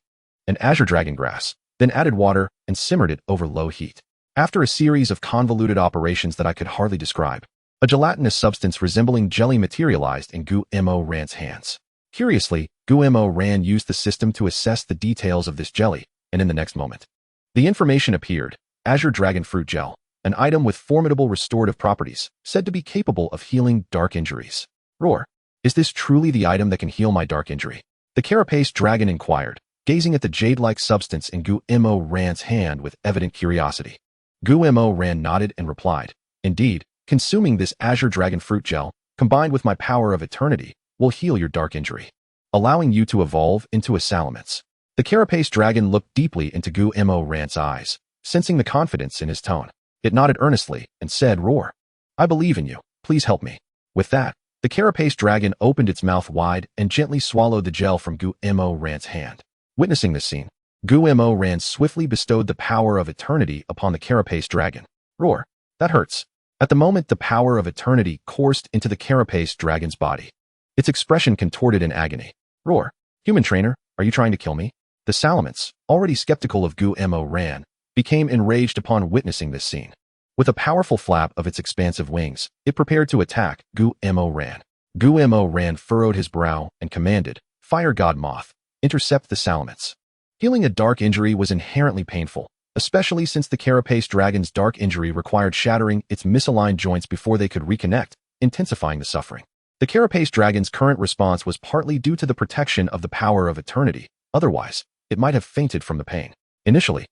and azure dragon grass, then added water and simmered it over low heat. After a series of convoluted operations that I could hardly describe, a gelatinous substance resembling jelly materialized in Gumuron's hands. Curiously, Gumuron used the system to assess the details of this jelly, and in the next moment, the information appeared: Azure Dragon Fruit Gel, an item with formidable restorative properties, said to be capable of healing dark injuries. Roar. Is this truly the item that can heal my dark injury? The carapace dragon inquired, gazing at the jade-like substance in Gumuron's hand with evident curiosity. Gumuron nodded and replied, indeed, consuming this Azure Dragon Fruit Gel, combined with my power of eternity, will heal your dark injury, allowing you to evolve into a Salamence. The carapace dragon looked deeply into Gumuron's eyes, sensing the confidence in his tone. It nodded earnestly and said, Roar. I believe in you, please help me. With that, the carapace dragon opened its mouth wide and gently swallowed the gel from Gumuron's hand. Witnessing this scene, Gumuron swiftly bestowed the power of eternity upon the carapace dragon. Roar. That hurts. At the moment, the power of eternity coursed into the carapace dragon's body. Its expression contorted in agony. Roar. Human trainer, are you trying to kill me? The Salamence, already skeptical of Gumuron, became enraged upon witnessing this scene. With a powerful flap of its expansive wings, it prepared to attack Gumuron. Gumuron furrowed his brow and commanded, Fire God Moth, intercept the Salamence. Healing a dark injury was inherently painful, especially since the carapace dragon's dark injury required shattering its misaligned joints before they could reconnect, intensifying the suffering. The carapace dragon's current response was partly due to the protection of the power of eternity, otherwise, it might have fainted from the pain. Initially,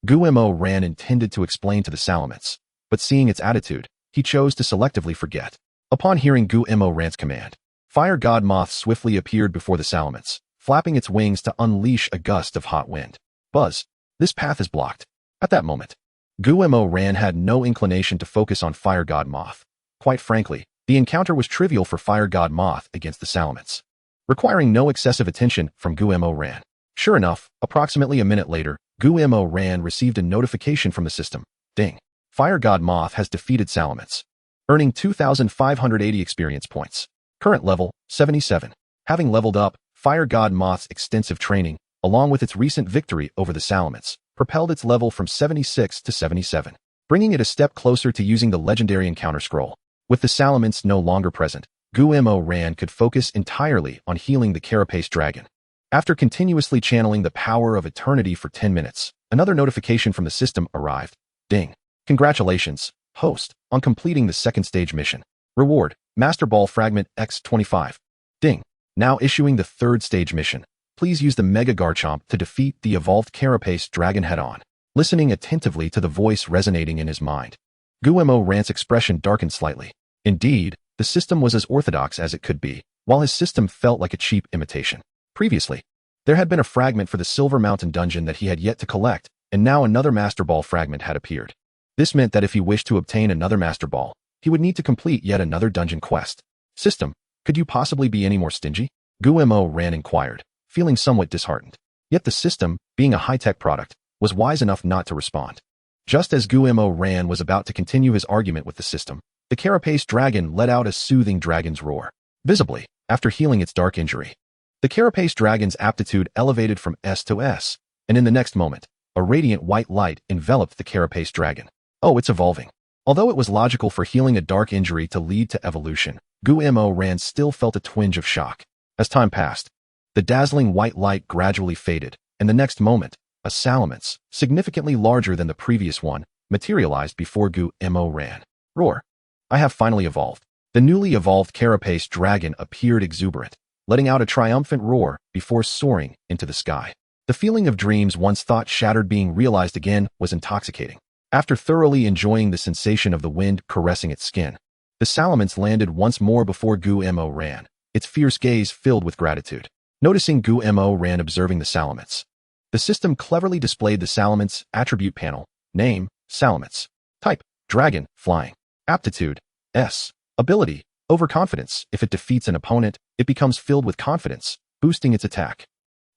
Gumuron intended to explain to the Salamence, but seeing its attitude, he chose to selectively forget. Upon hearing Gumuron's command, Fire God Moth swiftly appeared before the Salamence, flapping its wings to unleash a gust of hot wind. Buzz. This path is blocked. At that moment, Gumuron had no inclination to focus on Fire God Moth. Quite frankly, The encounter was trivial for Fire God Moth against the Salamence, requiring no excessive attention from Guemo Ran. Sure enough, approximately a minute later, Guemo Ran received a notification from the system. Ding. Fire God Moth has defeated Salamence, earning 2,580 experience points. Current level, 77. Having leveled up, Fire God Moth's extensive training, along with its recent victory over the Salamence, propelled its level from 76 to 77, bringing it a step closer to using the legendary encounter scroll. With the Salamence no longer present, Guemo Ran could focus entirely on healing the Carapace Dragon. After continuously channeling the power of eternity for 10 minutes, another notification from the system arrived. Ding. Congratulations, host, on completing the second stage mission. Reward, Master Ball Fragment X25. Ding. Now issuing the third stage mission. Please use the Mega Garchomp to defeat the evolved Carapace Dragon head-on. Listening attentively to the voice resonating in his mind, Guemo Ran's expression darkened slightly. Indeed, the system was as orthodox as it could be, while his system felt like a cheap imitation. Previously, there had been a fragment for the Silver Mountain dungeon that he had yet to collect, and now another Master Ball fragment had appeared. This meant that if he wished to obtain another Master Ball, he would need to complete yet another dungeon quest. System, could you possibly be any more stingy? Guemo Ran inquired, feeling somewhat disheartened. Yet the system, being a high-tech product, was wise enough not to respond. Just as Guemo Ran was about to continue his argument with the system, the Carapace Dragon let out a soothing dragon's roar. Visibly, after healing its dark injury, the Carapace Dragon's aptitude elevated from S to S, and in the next moment, a radiant white light enveloped the Carapace Dragon. Oh, it's evolving. Although it was logical for healing a dark injury to lead to evolution, Guemo Ran still felt a twinge of shock. As time passed, the dazzling white light gradually faded, and the next moment, a Salamence, significantly larger than the previous one, materialized before Guemo Ran. Roar. I have finally evolved. The newly evolved Carapace Dragon appeared exuberant, letting out a triumphant roar before soaring into the sky. The feeling of dreams once thought shattered being realized again was intoxicating. After thoroughly enjoying the sensation of the wind caressing its skin, the Salamence landed once more before Guemo Ran, its fierce gaze filled with gratitude. Noticing Guemo Ran observing the Salamence, the system cleverly displayed the Salamence attribute panel. Name, Salamence. Type, Dragon, Flying. Aptitude, S. Ability, Overconfidence. If it defeats an opponent, it becomes filled with confidence, boosting its attack.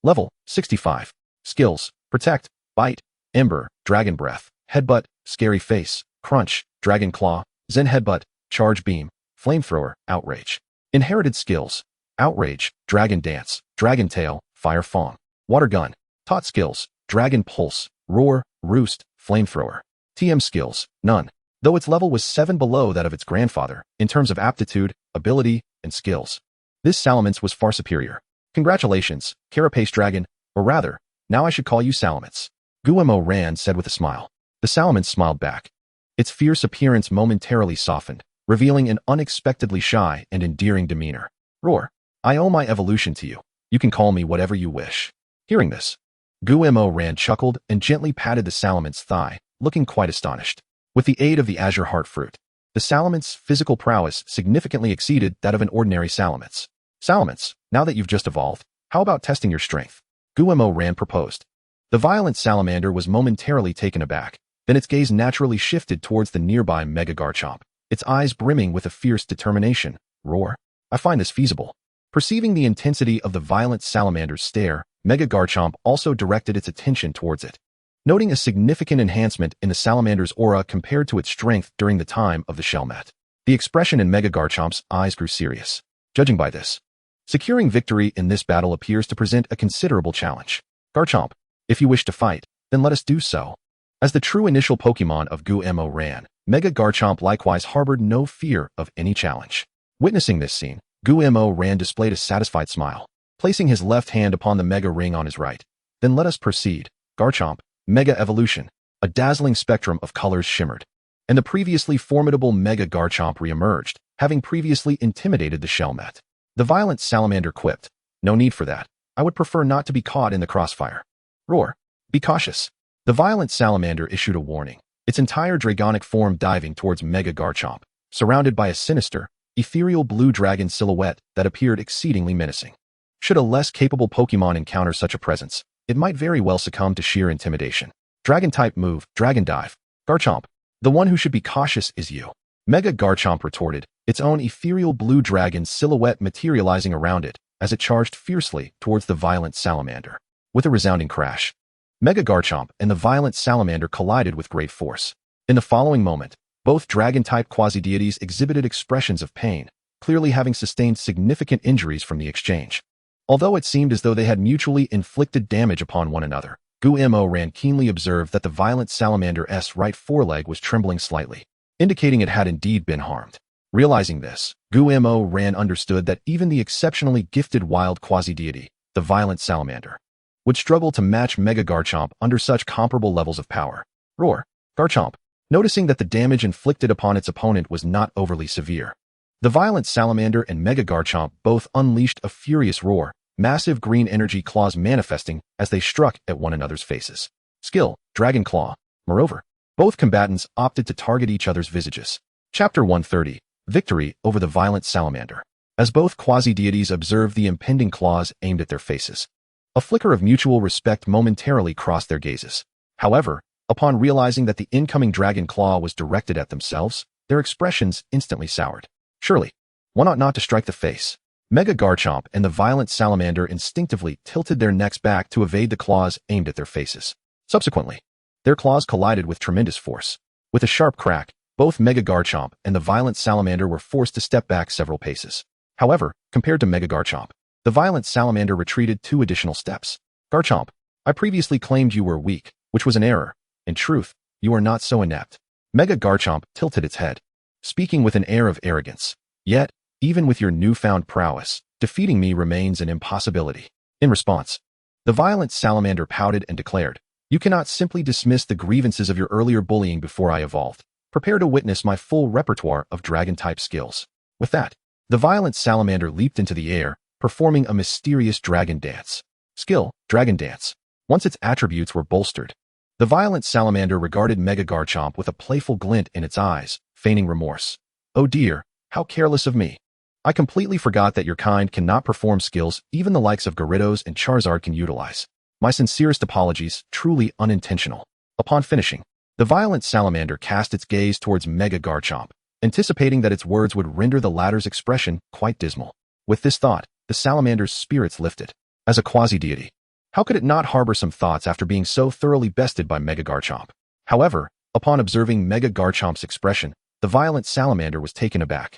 Level, 65. Skills, Protect, Bite, Ember, Dragon Breath, Headbutt, Scary Face, Crunch, Dragon Claw, Zen Headbutt, Charge Beam, Flamethrower, Outrage. Inherited skills, Outrage, Dragon Dance, Dragon Tail, Fire Fong. Water Gun. Taught skills, Dragon Pulse, Roar, Roost, Flamethrower. TM skills, none. Though its level was 7 below that of its grandfather, in terms of aptitude, ability, and skills, this Salamence was far superior. Congratulations, Carapace Dragon, or rather, now I should call you Salamence. Guemo Ran said with a smile. The Salamence smiled back. Its fierce appearance momentarily softened, revealing an unexpectedly shy and endearing demeanor. Roar. I owe my evolution to you. You can call me whatever you wish. Hearing this, Guemo Ran chuckled and gently patted the Salamence's thigh, looking quite astonished. With the aid of the Azure Heart Fruit, the Salamence's physical prowess significantly exceeded that of an ordinary Salamence. Salamence, now that you've just evolved, how about testing your strength? Guemo Ran proposed. The violent salamander was momentarily taken aback, then its gaze naturally shifted towards the nearby Mega Garchomp, its eyes brimming with a fierce determination. Roar. I find this feasible. Perceiving the intensity of the violent salamander's stare, Mega Garchomp also directed its attention towards it. Noting a significant enhancement in the salamander's aura compared to its strength during the time of the Shellmet, the expression in Mega Garchomp's eyes grew serious. Judging by this, securing victory in this battle appears to present a considerable challenge. Garchomp, if you wish to fight, then let us do so. As the true initial Pokemon of Guemo Ran, Mega Garchomp likewise harbored no fear of any challenge. Witnessing this scene, Guemo Ran displayed a satisfied smile, placing his left hand upon the Mega Ring on his right. Then let us proceed. Garchomp, Mega Evolution. A dazzling spectrum of colors shimmered, and the previously formidable Mega Garchomp re-emerged, having previously intimidated the Shellmet. The violent salamander quipped, no need for that. I would prefer not to be caught in the crossfire. Roar. Be cautious. The violent salamander issued a warning, its entire dragonic form diving towards Mega Garchomp, surrounded by a sinister, ethereal blue dragon silhouette that appeared exceedingly menacing. Should a less capable Pokemon encounter such a presence, it might very well succumb to sheer intimidation. Dragon-type move, Dragon Dive. Garchomp, the one who should be cautious is you. Mega Garchomp retorted, its own ethereal blue dragon silhouette materializing around it as it charged fiercely towards the violent salamander. With a resounding crash, Mega Garchomp and the violent salamander collided with great force. In the following moment, both dragon-type quasi-deities exhibited expressions of pain, clearly having sustained significant injuries from the exchange. Although it seemed as though they had mutually inflicted damage upon one another, Gu-Mo-Ran keenly observed that the violent salamander's right foreleg was trembling slightly, indicating it had indeed been harmed. Realizing this, Gu-Mo-Ran understood that even the exceptionally gifted wild quasi-deity, the violent salamander, would struggle to match Mega Garchomp under such comparable levels of power. Roar! Garchomp, noticing that the damage inflicted upon its opponent was not overly severe. The violent salamander and Mega Garchomp both unleashed a furious roar, massive green energy claws manifesting as they struck at one another's faces. Skill, Dragon Claw. Moreover, both combatants opted to target each other's visages. Chapter 130. Victory over the violent salamander. As both quasi-deities observed the impending claws aimed at their faces, a flicker of mutual respect momentarily crossed their gazes. However, upon realizing that the incoming dragon claw was directed at themselves, their expressions instantly soured. Surely, one ought not to strike the face. Mega Garchomp and the violent salamander instinctively tilted their necks back to evade the claws aimed at their faces. Subsequently, their claws collided with tremendous force. With a sharp crack, both Mega Garchomp and the violent salamander were forced to step back several paces. However, compared to Mega Garchomp, the violent salamander retreated 2 additional steps. Garchomp, I previously claimed you were weak, which was an error. In truth, you are not so inept. Mega Garchomp tilted its head, speaking with an air of arrogance. Yet, even with your newfound prowess, defeating me remains an impossibility. In response, the violent salamander pouted and declared, you cannot simply dismiss the grievances of your earlier bullying before I evolved. Prepare to witness my full repertoire of dragon-type skills. With that, the violent salamander leaped into the air, performing a mysterious dragon dance. Skill, Dragon Dance. Once its attributes were bolstered, the violent salamander regarded Mega Garchomp with a playful glint in its eyes, feigning remorse. Oh dear, how careless of me. I completely forgot that your kind cannot perform skills even the likes of Gyarados and Charizard can utilize. My sincerest apologies, truly unintentional. Upon finishing, the violent salamander cast its gaze towards Mega Garchomp, anticipating that its words would render the latter's expression quite dismal. With this thought, the salamander's spirits lifted. As a quasi-deity, how could it not harbor some thoughts after being so thoroughly bested by Mega Garchomp? However, upon observing Mega Garchomp's expression, the violent salamander was taken aback.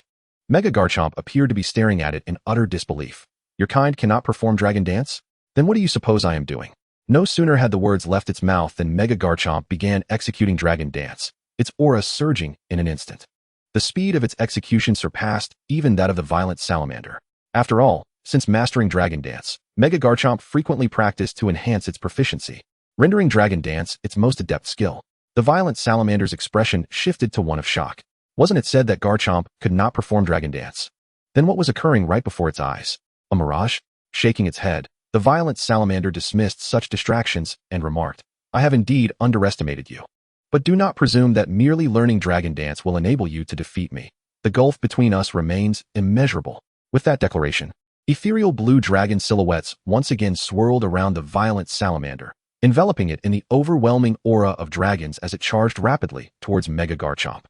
Mega Garchomp appeared to be staring at it in utter disbelief. Your kind cannot perform Dragon Dance? Then what do you suppose I am doing? No sooner had the words left its mouth than Mega Garchomp began executing Dragon Dance, its aura surging in an instant. The speed of its execution surpassed even that of the violent salamander. After all, since mastering Dragon Dance, Mega Garchomp frequently practiced to enhance its proficiency, rendering Dragon Dance its most adept skill. The violent salamander's expression shifted to one of shock. Wasn't it said that Garchomp could not perform Dragon Dance? Then what was occurring right before its eyes? A mirage? Shaking its head, the violent salamander dismissed such distractions and remarked, I have indeed underestimated you. But do not presume that merely learning Dragon Dance will enable you to defeat me. The gulf between us remains immeasurable. With that declaration, ethereal blue dragon silhouettes once again swirled around the violent salamander, enveloping it in the overwhelming aura of dragons as it charged rapidly towards Mega Garchomp.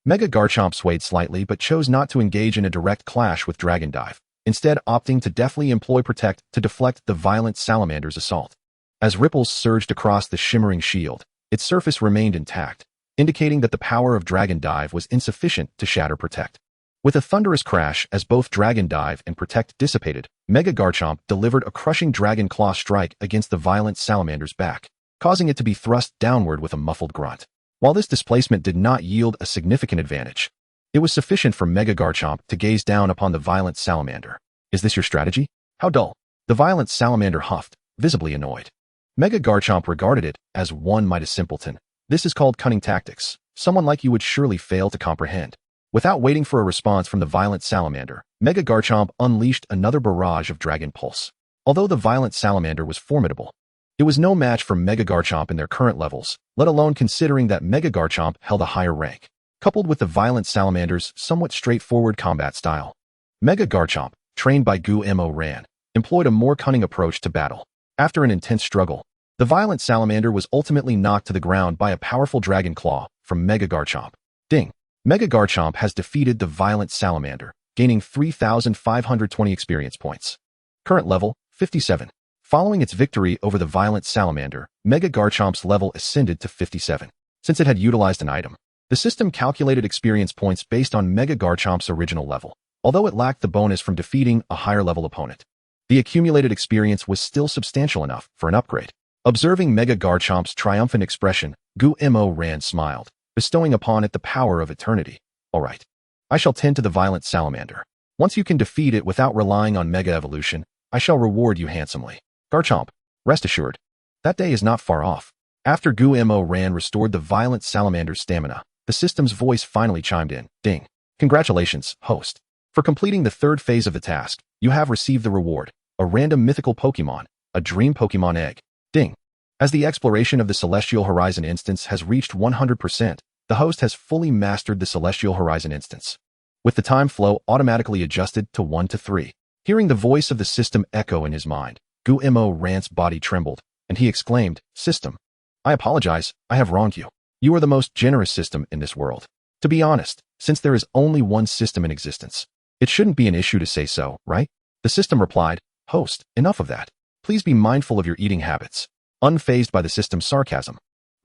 Mega Garchomp swayed slightly but chose not to engage in a direct clash with Dragon Dive, instead opting to deftly employ Protect to deflect the violent salamander's assault. As ripples surged across the shimmering shield, its surface remained intact, indicating that the power of Dragon Dive was insufficient to shatter Protect. With a thunderous crash as both Dragon Dive and Protect dissipated, Mega Garchomp delivered a crushing Dragon Claw strike against the violent salamander's back, causing it to be thrust downward with a muffled grunt. While this displacement did not yield a significant advantage, it was sufficient for Mega Garchomp to gaze down upon the violent salamander. Is this your strategy? How dull. The violent salamander huffed, visibly annoyed. Mega Garchomp regarded it as one might a simpleton. This is called cunning tactics. Someone like you would surely fail to comprehend. Without waiting for a response from the violent salamander, Mega Garchomp unleashed another barrage of Dragon Pulse. Although the violent salamander was formidable, it was no match for Mega Garchomp in their current levels, let alone considering that Mega Garchomp held a higher rank. Coupled with the violent salamander's somewhat straightforward combat style, Mega Garchomp, trained by Gu-Mo-Ran, employed a more cunning approach to battle. After an intense struggle, the violent salamander was ultimately knocked to the ground by a powerful Dragon Claw from Mega Garchomp. Ding! Mega Garchomp has defeated the Violent Salamander, gaining 3,520 experience points. Current level, 57. Following its victory over the Violent Salamander, Mega Garchomp's level ascended to 57. Since it had utilized an item, the system calculated experience points based on Mega Garchomp's original level, although it lacked the bonus from defeating a higher-level opponent. The accumulated experience was still substantial enough for an upgrade. Observing Mega Garchomp's triumphant expression, Gu-Mo-Ran smiled, bestowing upon it the power of eternity. All right. I shall tend to the Violent Salamander. Once you can defeat it without relying on Mega Evolution, I shall reward you handsomely. Garchomp, rest assured, that day is not far off. After Gu-Mo-Ran restored the Violent Salamander's stamina, the system's voice finally chimed in. Ding. Congratulations, host. For completing the third phase of the task, you have received the reward, a random mythical Pokémon, a Dream Pokémon Egg. Ding. As the exploration of the Celestial Horizon instance has reached 100%, the host has fully mastered the Celestial Horizon instance. With the time flow automatically adjusted to 1 to 3. Hearing the voice of the system echo in his mind, Gu-Mo-Ran's body trembled, and he exclaimed, System, I apologize, I have wronged you. You are the most generous system in this world. To be honest, since there is only one system in existence, it shouldn't be an issue to say so, right? The system replied, Host, enough of that. Please be mindful of your eating habits. Unfazed by the system's sarcasm,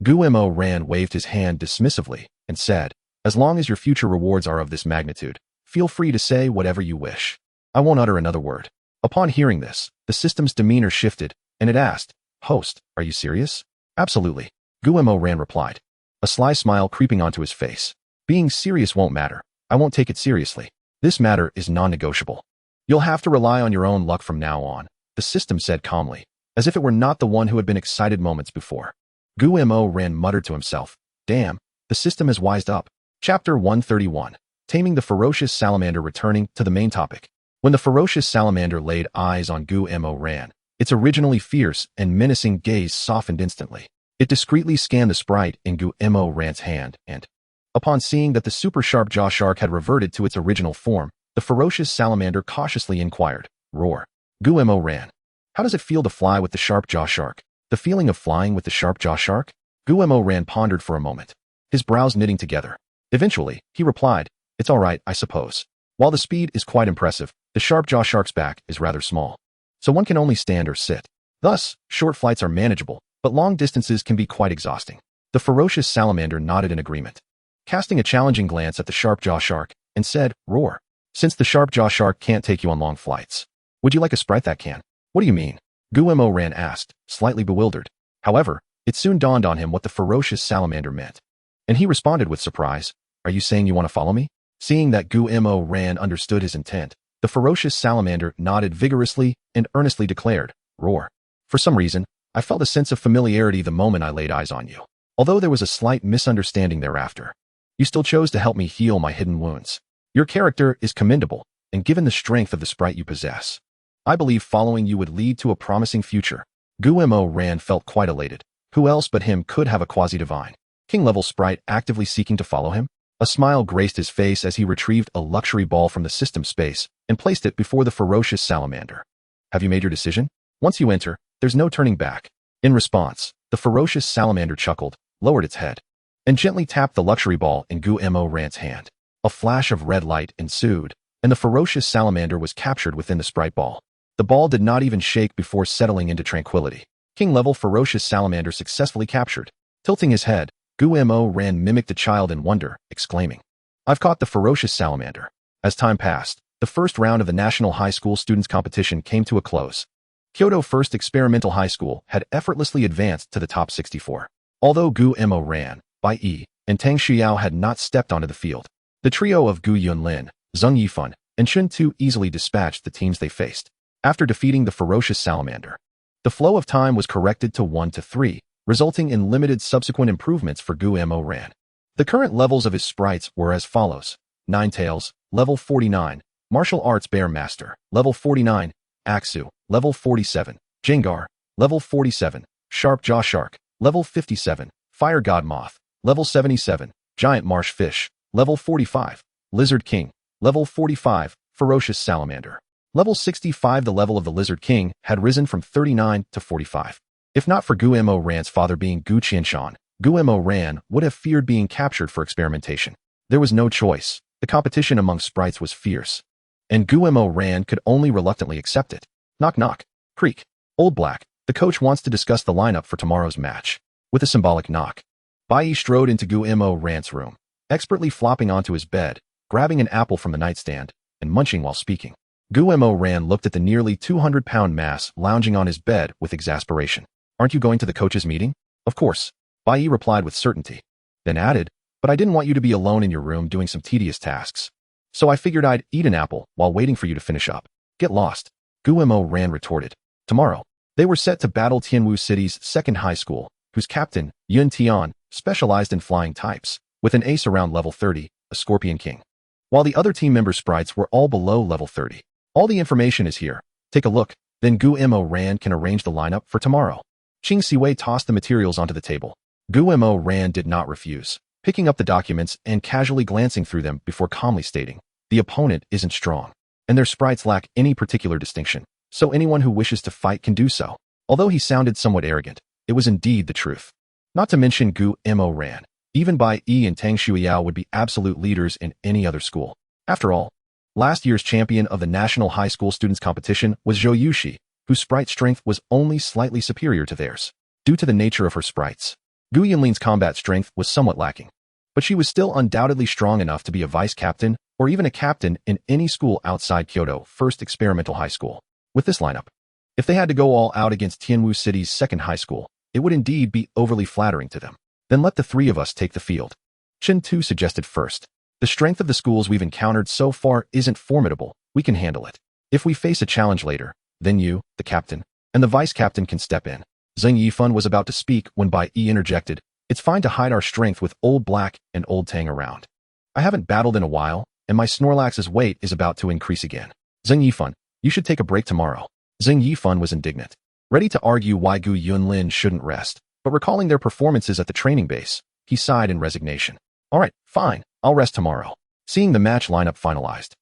Gu-Mo-Ran waved his hand dismissively and said, As long as your future rewards are of this magnitude, feel free to say whatever you wish. I won't utter another word. Upon hearing this, the system's demeanor shifted, and it asked, Host, are you serious? Absolutely, Gu-Mo-Ran replied, a sly smile creeping onto his face. Being serious won't matter. I won't take it seriously. This matter is non-negotiable. You'll have to rely on your own luck from now on, the system said calmly, as if it were not the one who had been excited moments before. Gu-Mo-Ran muttered to himself, Damn, the system has wised up. Chapter 131. Taming the Ferocious Salamander. Returning to the main topic. When the ferocious salamander laid eyes on Gu-Mo-Ran, its originally fierce and menacing gaze softened instantly. It discreetly scanned the sprite in Gu-Mo-Ran's hand, and, upon seeing that the super sharp jaw shark had reverted to its original form, the ferocious salamander cautiously inquired, Roar. Gu-Mo-Ran, how does it feel to fly with the sharp jaw shark? The feeling of flying with the sharp jaw shark? Gu-Mo-Ran pondered for a moment, his brows knitting together. Eventually, he replied, It's all right, I suppose. While the speed is quite impressive, the sharp jaw shark's back is rather small, so one can only stand or sit. Thus, short flights are manageable, but long distances can be quite exhausting. The ferocious salamander nodded in agreement, casting a challenging glance at the sharp jaw shark, and said, Roar. Since the sharp jaw shark can't take you on long flights, would you like a sprite that can? What do you mean? Gu-Mo-Ran asked, slightly bewildered. However, it soon dawned on him what the ferocious salamander meant, and he responded with surprise, Are you saying you want to follow me? Seeing that Gu-Mo-Ran understood his intent, the ferocious salamander nodded vigorously and earnestly declared, Roar. For some reason, I felt a sense of familiarity the moment I laid eyes on you. Although there was a slight misunderstanding thereafter, you still chose to help me heal my hidden wounds. Your character is commendable, and given the strength of the sprite you possess, I believe following you would lead to a promising future. Gu-Mo-Ran felt quite elated. Who else but him could have a quasi-divine, king-level sprite actively seeking to follow him? A smile graced his face as he retrieved a luxury ball from the system space and placed it before the ferocious salamander. Have you made your decision? Once you enter, there's no turning back. In response, the ferocious salamander chuckled, lowered its head, and gently tapped the luxury ball in Gu-Mo-Ran's hand. A flash of red light ensued, and the ferocious salamander was captured within the sprite ball. The ball did not even shake before settling into tranquility. King-level ferocious salamander successfully captured. Tilting his head, Gu-Mo-Ran mimicked the child in wonder, exclaiming, I've caught the ferocious salamander. As time passed, the first round of the National High School Students Competition came to a close. Kyoto First Experimental High School had effortlessly advanced to the top 64. Although Gu-Mo-Ran, Bai Yi, and Tang Xiao had not stepped onto the field, the trio of Gu Yunlin, Zheng Yifan, and Chun Tu easily dispatched the teams they faced. After defeating the ferocious salamander, the flow of time was corrected to 1 to 3, resulting in limited subsequent improvements for Gu-Mo-Ran. The current levels of his sprites were as follows. Ninetales, level 49, Martial Arts Bear Master, level 49, Axu, level 47, Jengar, level 47, Sharp Jaw Shark, level 57, Fire God Moth, level 77, Giant Marsh Fish, level 45, Lizard King, level 45, Ferocious Salamander. Level 65. The level of the Lizard King had risen from 39 to 45. If not for Gu-Mo-Ran's father being Gu Qianshan, Gu-Mo-Ran would have feared being captured for experimentation. There was no choice. The competition among sprites was fierce, and Guillermo Ran could only reluctantly accept it. Knock knock. Creak. Old Black, the coach wants to discuss the lineup for tomorrow's match. With a symbolic knock, Bai strode into Guillermo Ran's room, expertly flopping onto his bed, grabbing an apple from the nightstand, and munching while speaking. Guillermo Ran looked at the nearly 200-pound mass lounging on his bed with exasperation. Aren't you going to the coach's meeting? Of course, Bai replied with certainty, then added, but I didn't want you to be alone in your room doing some tedious tasks. So I figured I'd eat an apple while waiting for you to finish up. Get lost. Guillermo Ran retorted. Tomorrow, they were set to battle Tianwu City's second high school, whose captain, Yun Tian, specialized in flying types, with an ace around level 30, a Scorpion King. While the other team member sprites were all below level 30. All the information is here. Take a look, then Guillermo Ran can arrange the lineup for tomorrow. Qing Siwei tossed the materials onto the table. Guillermo Ran did not refuse, picking up the documents and casually glancing through them before calmly stating, the opponent isn't strong, and their sprites lack any particular distinction, so anyone who wishes to fight can do so. Although he sounded somewhat arrogant, it was indeed the truth. Not to mention Guillermo Ran, even Bai Yi and Tang Shuiyao would be absolute leaders in any other school. After all, last year's champion of the National High School Students Competition was Zhou Yushi, whose sprite strength was only slightly superior to theirs. Due to the nature of her sprites, Gu Yunlin's combat strength was somewhat lacking, but she was still undoubtedly strong enough to be a vice-captain or even a captain in any school outside Kyoto First Experimental High School. With this lineup, if they had to go all out against Tianwu City's second high school, it would indeed be overly flattering to them. Then let the three of us take the field. Chen Tu suggested first. The strength of the schools we've encountered so far isn't formidable. We can handle it. If we face a challenge later, then you, the captain, and the vice-captain can step in. Zheng Yifan was about to speak when Bai Yi interjected. It's fine to hide our strength with Old Black and Old Tang around. I haven't battled in a while, and my Snorlax's weight is about to increase again. Zheng Yifan, you should take a break tomorrow. Zheng Yifan was indignant, ready to argue why Gu Yunlin shouldn't rest, but recalling their performances at the training base, he sighed in resignation. All right, fine, I'll rest tomorrow. Seeing the match lineup finalized,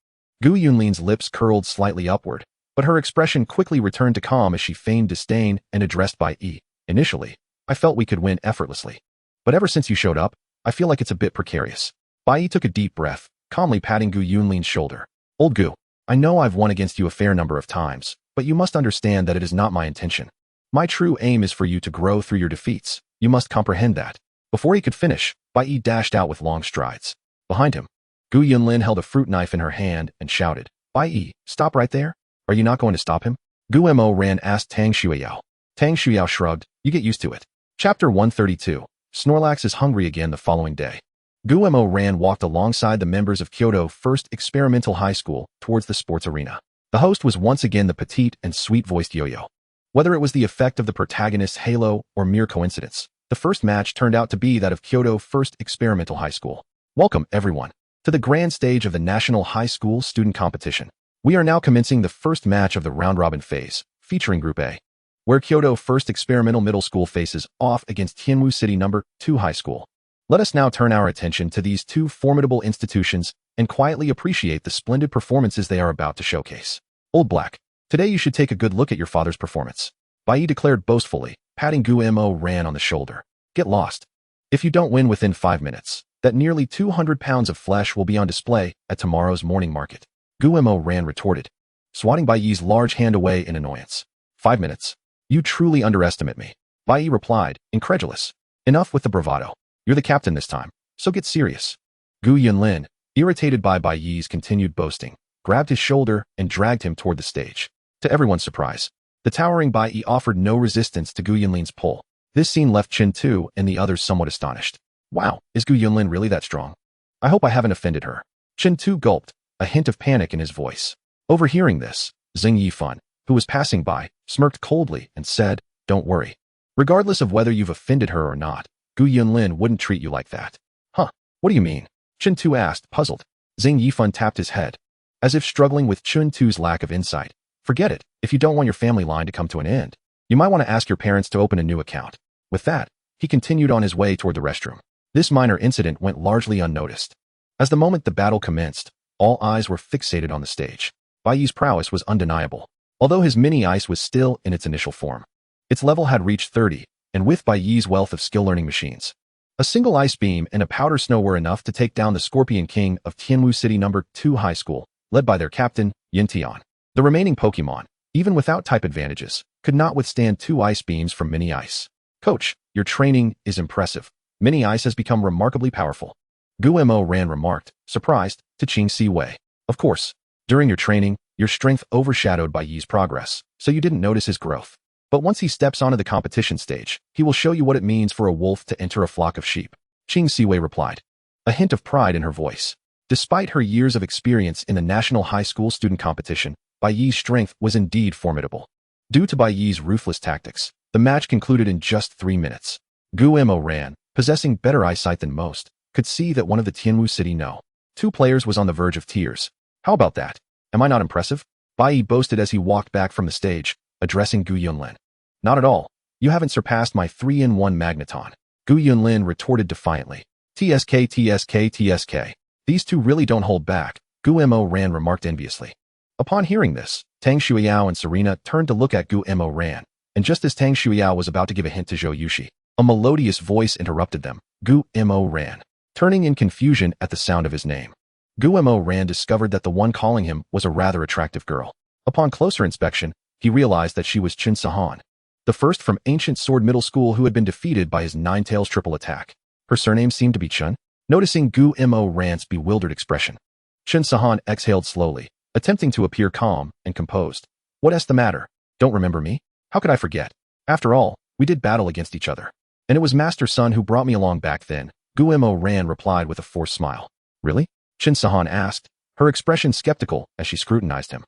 Gu Yunlin's lips curled slightly upward, but her expression quickly returned to calm as she feigned disdain and addressed Bai Yi. Initially, I felt we could win effortlessly, but ever since you showed up, I feel like it's a bit precarious. Bai Yi took a deep breath, calmly patting Gu Yunlin's shoulder. Old Gu, I know I've won against you a fair number of times, but you must understand that it is not my intention. My true aim is for you to grow through your defeats. You must comprehend that. Before he could finish, Bai Yi dashed out with long strides. Behind him, Gu Yunlin held a fruit knife in her hand and shouted, Bai Yi, stop right there. Are you not going to stop him? Guillermo Ran asked Tang Shuiyao. Tang Shuiyao shrugged. You get used to it. Chapter 132. Snorlax is hungry again the following day. Guillermo Ran walked alongside the members of Kyoto First Experimental High School towards the sports arena. The host was once again the petite and sweet-voiced Yo-Yo. Whether it was the effect of the protagonist's halo or mere coincidence, the first match turned out to be that of Kyoto First Experimental High School. Welcome, everyone, to the grand stage of the National High School Student Competition. We are now commencing the first match of the round-robin phase, featuring Group A, where Kyoto First Experimental Middle School faces off against Tianwu City No. 2 High School. Let us now turn our attention to these two formidable institutions and quietly appreciate the splendid performances they are about to showcase. Old Black, today you should take a good look at your father's performance. Bai Yi declared boastfully, patting Guillermo Ran on the shoulder. Get lost. If you don't win within 5 minutes, that nearly 200 pounds of flesh will be on display at tomorrow's morning market. Guillermo Ran retorted, swatting Bai Yi's large hand away in annoyance. 5 minutes. You truly underestimate me. Bai Yi replied, incredulous. Enough with the bravado. You're the captain this time, so get serious. Gu Yunlin, irritated by Bai Yi's continued boasting, grabbed his shoulder and dragged him toward the stage. To everyone's surprise, the towering Bai Yi offered no resistance to Gu Yunlin's pull. This scene left Chen Tu and the others somewhat astonished. Wow, is Gu Yunlin really that strong? I hope I haven't offended her. Chen Tu gulped, a hint of panic in his voice. Overhearing this, Zheng Yifan, who was passing by, smirked coldly and said, don't worry. Regardless of whether you've offended her or not, Gu Yunlin wouldn't treat you like that. Huh, what do you mean? Chen Tu asked, puzzled. Zheng Yifan tapped his head, as if struggling with Chen Tu's lack of insight. Forget it. If you don't want your family line to come to an end, you might want to ask your parents to open a new account. With that, he continued on his way toward the restroom. This minor incident went largely unnoticed. As the moment the battle commenced, all eyes were fixated on the stage. Bai Yi's prowess was undeniable, although his mini-ice was still in its initial form. Its level had reached 30, and with Bai Yi's wealth of skill-learning machines, A single ice beam and a powder snow were enough to take down the Scorpion King of Tianwu City No. 2 High School, led by their captain, Yin Tian. The remaining Pokémon, even without type advantages, could not withstand 2 ice beams from Mini Ice. Coach, your training is impressive. Mini Ice has become remarkably powerful. Gu Mo Ran remarked, surprised, to Qing Si Wei. Of course, during your training, your strength overshadowed by Yi's progress, so you didn't notice his growth. But once he steps onto the competition stage, he will show you what it means for a wolf to enter a flock of sheep. Qing Si Wei replied, a hint of pride in her voice. Despite her years of experience in the national high school student competition, Bai Yi's strength was indeed formidable. Due to Bai Yi's ruthless tactics, the match concluded in just 3 minutes. Gu Mo Ran, possessing better eyesight than most, could see that one of the Tianwu City No. 2 players was on the verge of tears. How about that? Am I not impressive? Bai Yi boasted as he walked back from the stage, addressing Gu Yunlin. Not at all. You haven't surpassed my 3-in-1 Magneton. Gu Yunlin retorted defiantly. TSK, TSK, TSK. These two really don't hold back, Gu Mo Ran remarked enviously. Upon hearing this, Tang Shuiyao and Serena turned to look at Gu Mo Ran, and just as Tang Shuiyao was about to give a hint to Zhou Yushi, a melodious voice interrupted them. Gu Mo Ran, turning in confusion at the sound of his name. Gu Mo Ran discovered that the one calling him was a rather attractive girl. Upon closer inspection, he realized that she was Qin Sahan, the first from Ancient Sword Middle School who had been defeated by his Ninetales triple attack. Her surname seemed to be Chun. Noticing Gu Mo Ran's bewildered expression, Qin Sahan exhaled slowly, attempting to appear calm and composed. What's the matter? Don't remember me? How could I forget? After all, we did battle against each other. And it was Master Sun who brought me along back then, Gu Mo Ran replied with a forced smile. Really? Qin Sahan asked, her expression skeptical as she scrutinized him.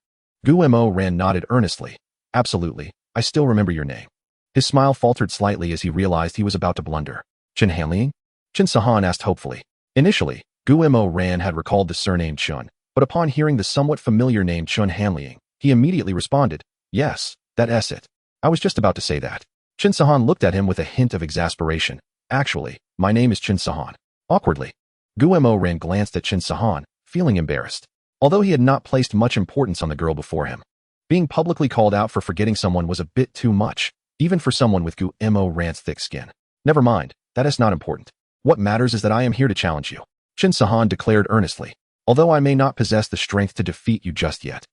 Gu Mo Ran nodded earnestly. Absolutely, I still remember your name. His smile faltered slightly as he realized he was about to blunder. Chen Hanliang? Qin Sahan asked hopefully. Initially, Gu Mo Ran had recalled the surname Chun, but upon hearing the somewhat familiar name Chun Hanliang, he immediately responded, yes, that's it. I was just about to say that. Qin Sahan looked at him with a hint of exasperation. Actually, my name is Qin Sahan. Awkwardly, Gu Mo Ran glanced at Qin Sahan, feeling embarrassed. Although he had not placed much importance on the girl before him, being publicly called out for forgetting someone was a bit too much, even for someone with Gu Mo Ran's thick skin. Never mind, that is not important. What matters is that I am here to challenge you, Qin Sahan declared earnestly. Although I may not possess the strength to defeat you just yet,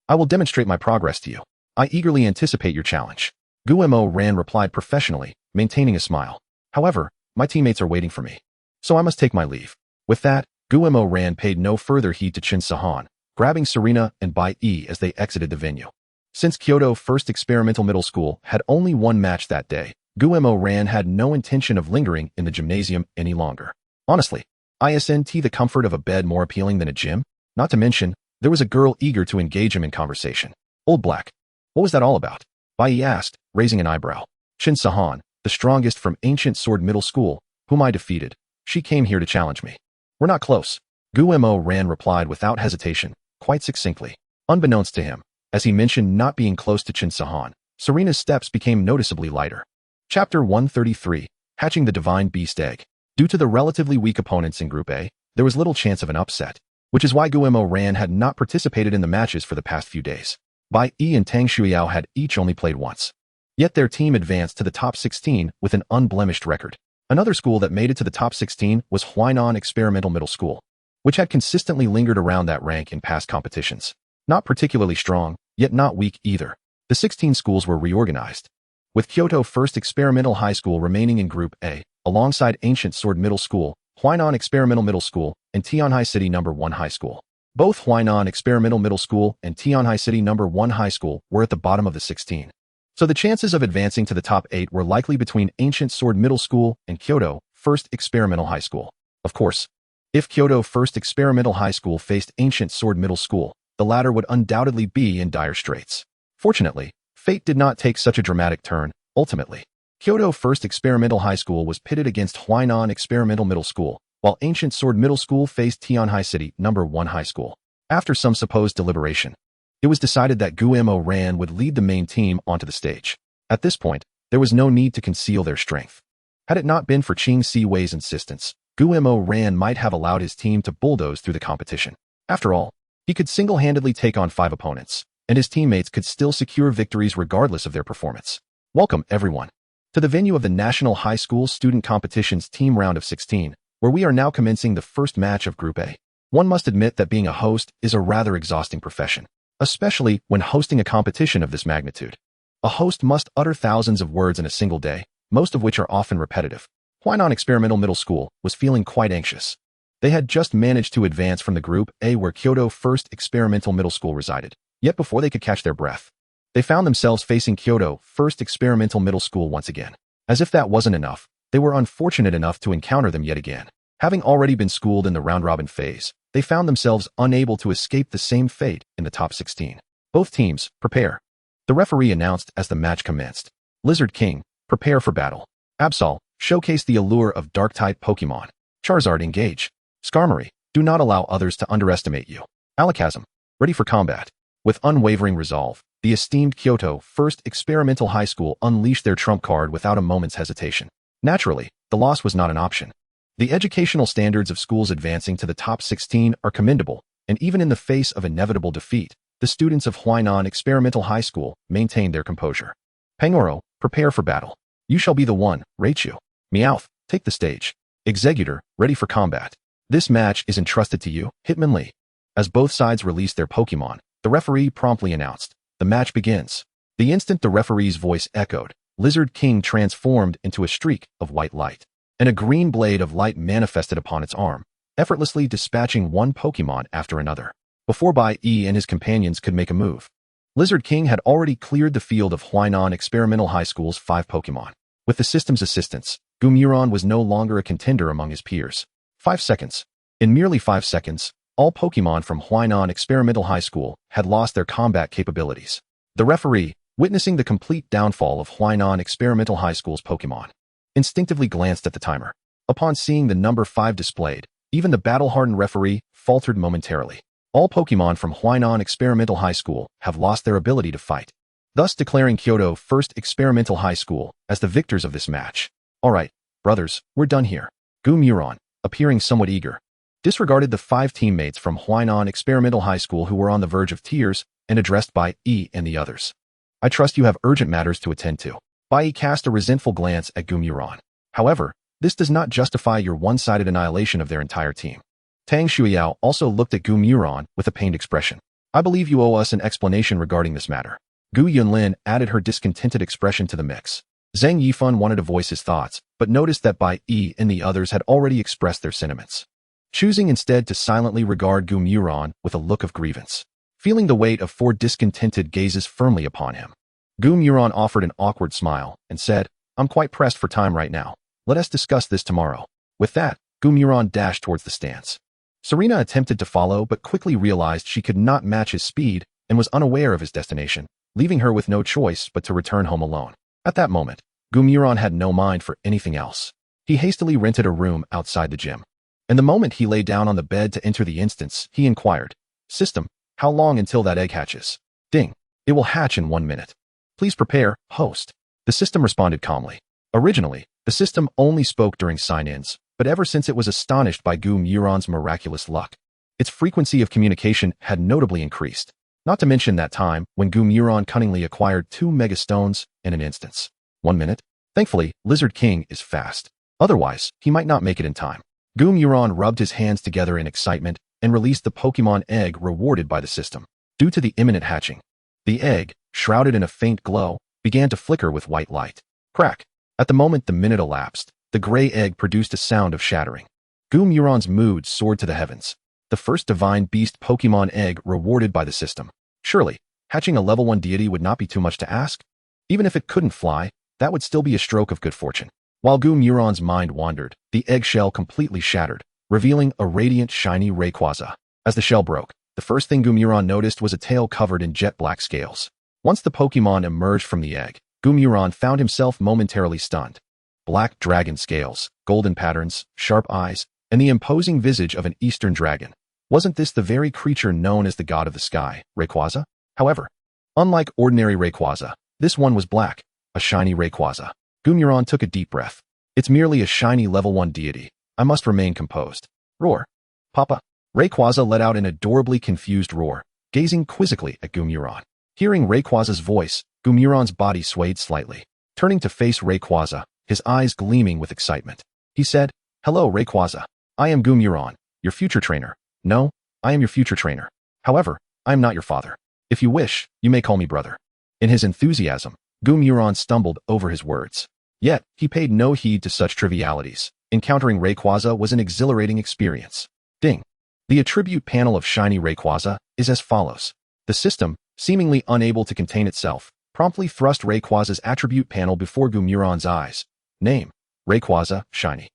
I will demonstrate my progress to you. I eagerly anticipate your challenge. Gu Mo Ran replied professionally, maintaining a smile. However, my teammates are waiting for me, so I must take my leave. With that, Gu Mo Ran paid no further heed to Qin Sahan, grabbing Serena and Bai Yi as they exited the venue. Since Kyoto First Experimental Middle School had only one match that day, Gu Mo Ran had no intention of lingering in the gymnasium any longer. Honestly, isn't the comfort of a bed more appealing than a gym? Not to mention, there was a girl eager to engage him in conversation. Old Black. What was that all about? Bai Yi asked, raising an eyebrow. Qin Sahan, the strongest from Ancient Sword Middle School, whom I defeated. She came here to challenge me. We're not close. Gu Mo Ran replied without hesitation, quite succinctly. Unbeknownst to him, as he mentioned not being close to Qin Sahan, Serena's steps became noticeably lighter. Chapter 133, Hatching the Divine Beast Egg. Due to the relatively weak opponents in Group A, there was little chance of an upset, which is why Gu Mo Ran had not participated in the matches for the past few days. Bai Yi and Tang Shuiyao had each only played once. Yet their team advanced to the top 16 with an unblemished record. Another school that made it to the top 16 was Huainan Experimental Middle School, which had consistently lingered around that rank in past competitions. Not particularly strong, yet not weak either. The 16 schools were reorganized, with Kyoto First Experimental High School remaining in Group A, alongside Ancient Sword Middle School, Huainan Experimental Middle School, and Tianhai City No. 1 High School. Both Huainan Experimental Middle School and Tianhai City No. 1 High School were at the bottom of the 16. So the chances of advancing to the top 8 were likely between Ancient Sword Middle School and Kyoto First Experimental High School. Of course, if Kyoto First Experimental High School faced Ancient Sword Middle School, the latter would undoubtedly be in dire straits. Fortunately, fate did not take such a dramatic turn. Ultimately, Kyoto First Experimental High School was pitted against Huainan Experimental Middle School, while Ancient Sword Middle School faced Tianhai City No. 1 High School. After some supposed deliberation, it was decided that Gu Mo Ran would lead the main team onto the stage. At this point, there was no need to conceal their strength. Had it not been for Qing Si Wei's insistence, Gu Mo Ran might have allowed his team to bulldoze through the competition. After all, he could single-handedly take on 5 opponents, and his teammates could still secure victories regardless of their performance. Welcome, everyone. to the venue of the National High School Student Competitions Team Round of 16, where we are now commencing the first match of Group A. One must admit that being a host is a rather exhausting profession, especially when hosting a competition of this magnitude. A host must utter thousands of words in a single day, most of which are often repetitive. Huainan Experimental Middle School was feeling quite anxious. They had just managed to advance from the Group A where Kyoto First Experimental Middle School resided, yet before they could catch their breath, they found themselves facing Kyoto First Experimental Middle School once again. As if that wasn't enough, they were unfortunate enough to encounter them yet again. Having already been schooled in the round-robin phase, they found themselves unable to escape the same fate in the top 16. Both teams, prepare. The referee announced as the match commenced. Lizard King, prepare for battle. Absol, showcase the allure of Dark-type Pokémon. Charizard, engage. Skarmory, do not allow others to underestimate you. Alakazam, ready for combat. With unwavering resolve, the esteemed Kyoto First Experimental High School unleashed their trump card without a moment's hesitation. Naturally, the loss was not an option. The educational standards of schools advancing to the top 16 are commendable, and even in the face of inevitable defeat, the students of Huainan Experimental High School maintained their composure. Pangoro, prepare for battle. You shall be the one, Raichu. Meowth, take the stage. Executor, ready for combat. This match is entrusted to you, Hitmonlee. As both sides released their Pokémon, the referee promptly announced, the match begins. The instant the referee's voice echoed, Lizard King transformed into a streak of white light, and a green blade of light manifested upon its arm, effortlessly dispatching one Pokémon after another. Before Bai Yi and his companions could make a move, Lizard King had already cleared the field of Huainan Experimental High School's 5 Pokémon. With the system's assistance, Gumuron was no longer a contender among his peers. 5 seconds. In merely 5 seconds, all Pokémon from Huainan Experimental High School had lost their combat capabilities. The referee, witnessing the complete downfall of Huainan Experimental High School's Pokémon, instinctively glanced at the timer. Upon seeing the number 5 displayed, even the battle-hardened referee faltered momentarily. All Pokémon from Huainan Experimental High School have lost their ability to fight, thus declaring Kyoto First Experimental High School as the victors of this match. Alright, brothers, we're done here. Gumuron, appearing somewhat eager, disregarded the 5 teammates from Huainan Experimental High School who were on the verge of tears and addressed Bai Yi and the others. I trust you have urgent matters to attend to. Bai Yi cast a resentful glance at Gumuron. However, this does not justify your one-sided annihilation of their entire team. Tang Shuiyao also looked at Gumuron with a pained expression. I believe you owe us an explanation regarding this matter. Gu Yunlin added her discontented expression to the mix. Zhang Yifan wanted to voice his thoughts, but noticed that Bai Yi and the others had already expressed their sentiments, choosing instead to silently regard Gumuron with a look of grievance. Feeling the weight of 4 discontented gazes firmly upon him, Gumuron offered an awkward smile and said, I'm quite pressed for time right now. Let us discuss this tomorrow. With that, Gumuron dashed towards the stands. Serena attempted to follow but quickly realized she could not match his speed and was unaware of his destination, leaving her with no choice but to return home alone. At that moment, Gumuron had no mind for anything else. He hastily rented a room outside the gym. And the moment he lay down on the bed to enter the instance, he inquired, System, how long until that egg hatches? Ding. It will hatch in 1 minute. Please prepare, host. The system responded calmly. Originally, the system only spoke during sign-ins, but ever since it was astonished by Gumuron's miraculous luck, its frequency of communication had notably increased. Not to mention that time when Gumuron cunningly acquired 2 Mega Stones in an instance. 1 minute? Thankfully, Lizard King is fast. Otherwise, he might not make it in time. Gumuron rubbed his hands together in excitement and released the Pokémon egg rewarded by the system. Due to the imminent hatching, the egg, shrouded in a faint glow, began to flicker with white light. Crack! At the moment the minute elapsed, the gray egg produced a sound of shattering. Gumuron's mood soared to the heavens. The first divine beast Pokémon egg rewarded by the system. Surely, hatching a level 1 deity would not be too much to ask? Even if it couldn't fly, that would still be a stroke of good fortune. While Gumuron's mind wandered, the eggshell completely shattered, revealing a radiant shiny Rayquaza. As the shell broke, the first thing Gumuron noticed was a tail covered in jet black scales. Once the Pokémon emerged from the egg, Gumuron found himself momentarily stunned. Black dragon scales, golden patterns, sharp eyes, and the imposing visage of an eastern dragon. Wasn't this the very creature known as the god of the sky, Rayquaza? However, unlike ordinary Rayquaza, this one was black, a shiny Rayquaza. Gumuron took a deep breath. It's merely a shiny level 1 deity. I must remain composed. Roar. Papa. Rayquaza let out an adorably confused roar, gazing quizzically at Gumuron. Hearing Rayquaza's voice, Gumuron's body swayed slightly. Turning to face Rayquaza, his eyes gleaming with excitement, he said, "Hello, Rayquaza. I am Gumuron, your future trainer. No, I am your future trainer. However, I am not your father. If you wish, you may call me brother." In his enthusiasm, Gumuron stumbled over his words. Yet, he paid no heed to such trivialities. Encountering Rayquaza was an exhilarating experience. Ding. The attribute panel of shiny Rayquaza is as follows. The system, seemingly unable to contain itself, promptly thrust Rayquaza's attribute panel before Gumuron's eyes. Name: Rayquaza, shiny.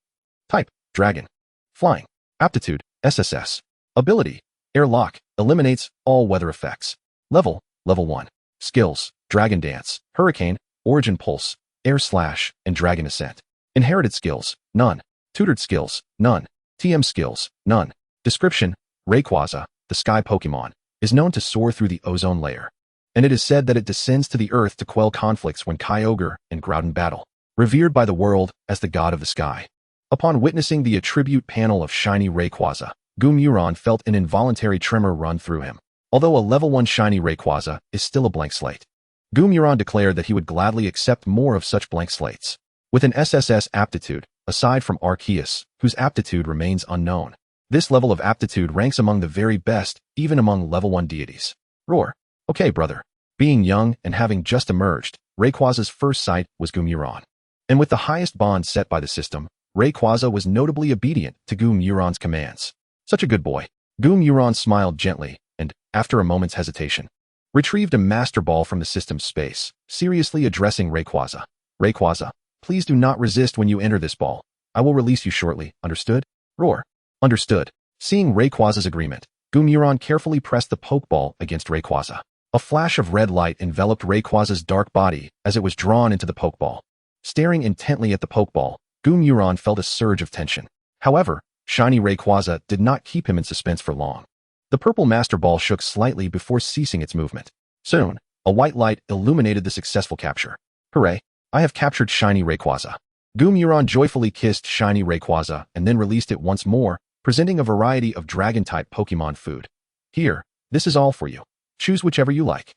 Type: Dragon. Flying. Aptitude: SSS. Ability: Airlock, eliminates all weather effects. Level: Level 1. Skills: Dragon Dance, Hurricane, Origin Pulse, Air Slash, and Dragon Ascent. Inherited skills: none. Tutored skills: none. TM skills: none. Description: Rayquaza, the sky Pokémon, is known to soar through the ozone layer, and it is said that it descends to the earth to quell conflicts when Kyogre and Groudon battle. Revered by the world as the god of the sky. Upon witnessing the attribute panel of shiny Rayquaza, Gumuron felt an involuntary tremor run through him. Although a level 1 shiny Rayquaza is still a blank slate, Gumuron declared that he would gladly accept more of such blank slates. With an SSS aptitude, aside from Arceus, whose aptitude remains unknown, this level of aptitude ranks among the very best, even among level 1 deities. Roar. Okay, brother. Being young and having just emerged, Rayquaza's first sight was Gumuron. And with the highest bond set by the system, Rayquaza was notably obedient to Gumuron's commands. Such a good boy. Gumuron smiled gently, and, after a moment's hesitation, retrieved a Master Ball from the system's space, seriously addressing Rayquaza. Rayquaza, please do not resist when you enter this ball. I will release you shortly, understood? Roar. Understood. Seeing Rayquaza's agreement, Gumuron carefully pressed the Pokeball against Rayquaza. A flash of red light enveloped Rayquaza's dark body as it was drawn into the Pokeball. Staring intently at the Pokeball, Gumuron felt a surge of tension. However, shiny Rayquaza did not keep him in suspense for long. The purple Master Ball shook slightly before ceasing its movement. Soon, a white light illuminated the successful capture. Hooray! I have captured shiny Rayquaza. Gumuron joyfully kissed shiny Rayquaza and then released it once more, presenting a variety of dragon-type Pokémon food. Here, this is all for you. Choose whichever you like.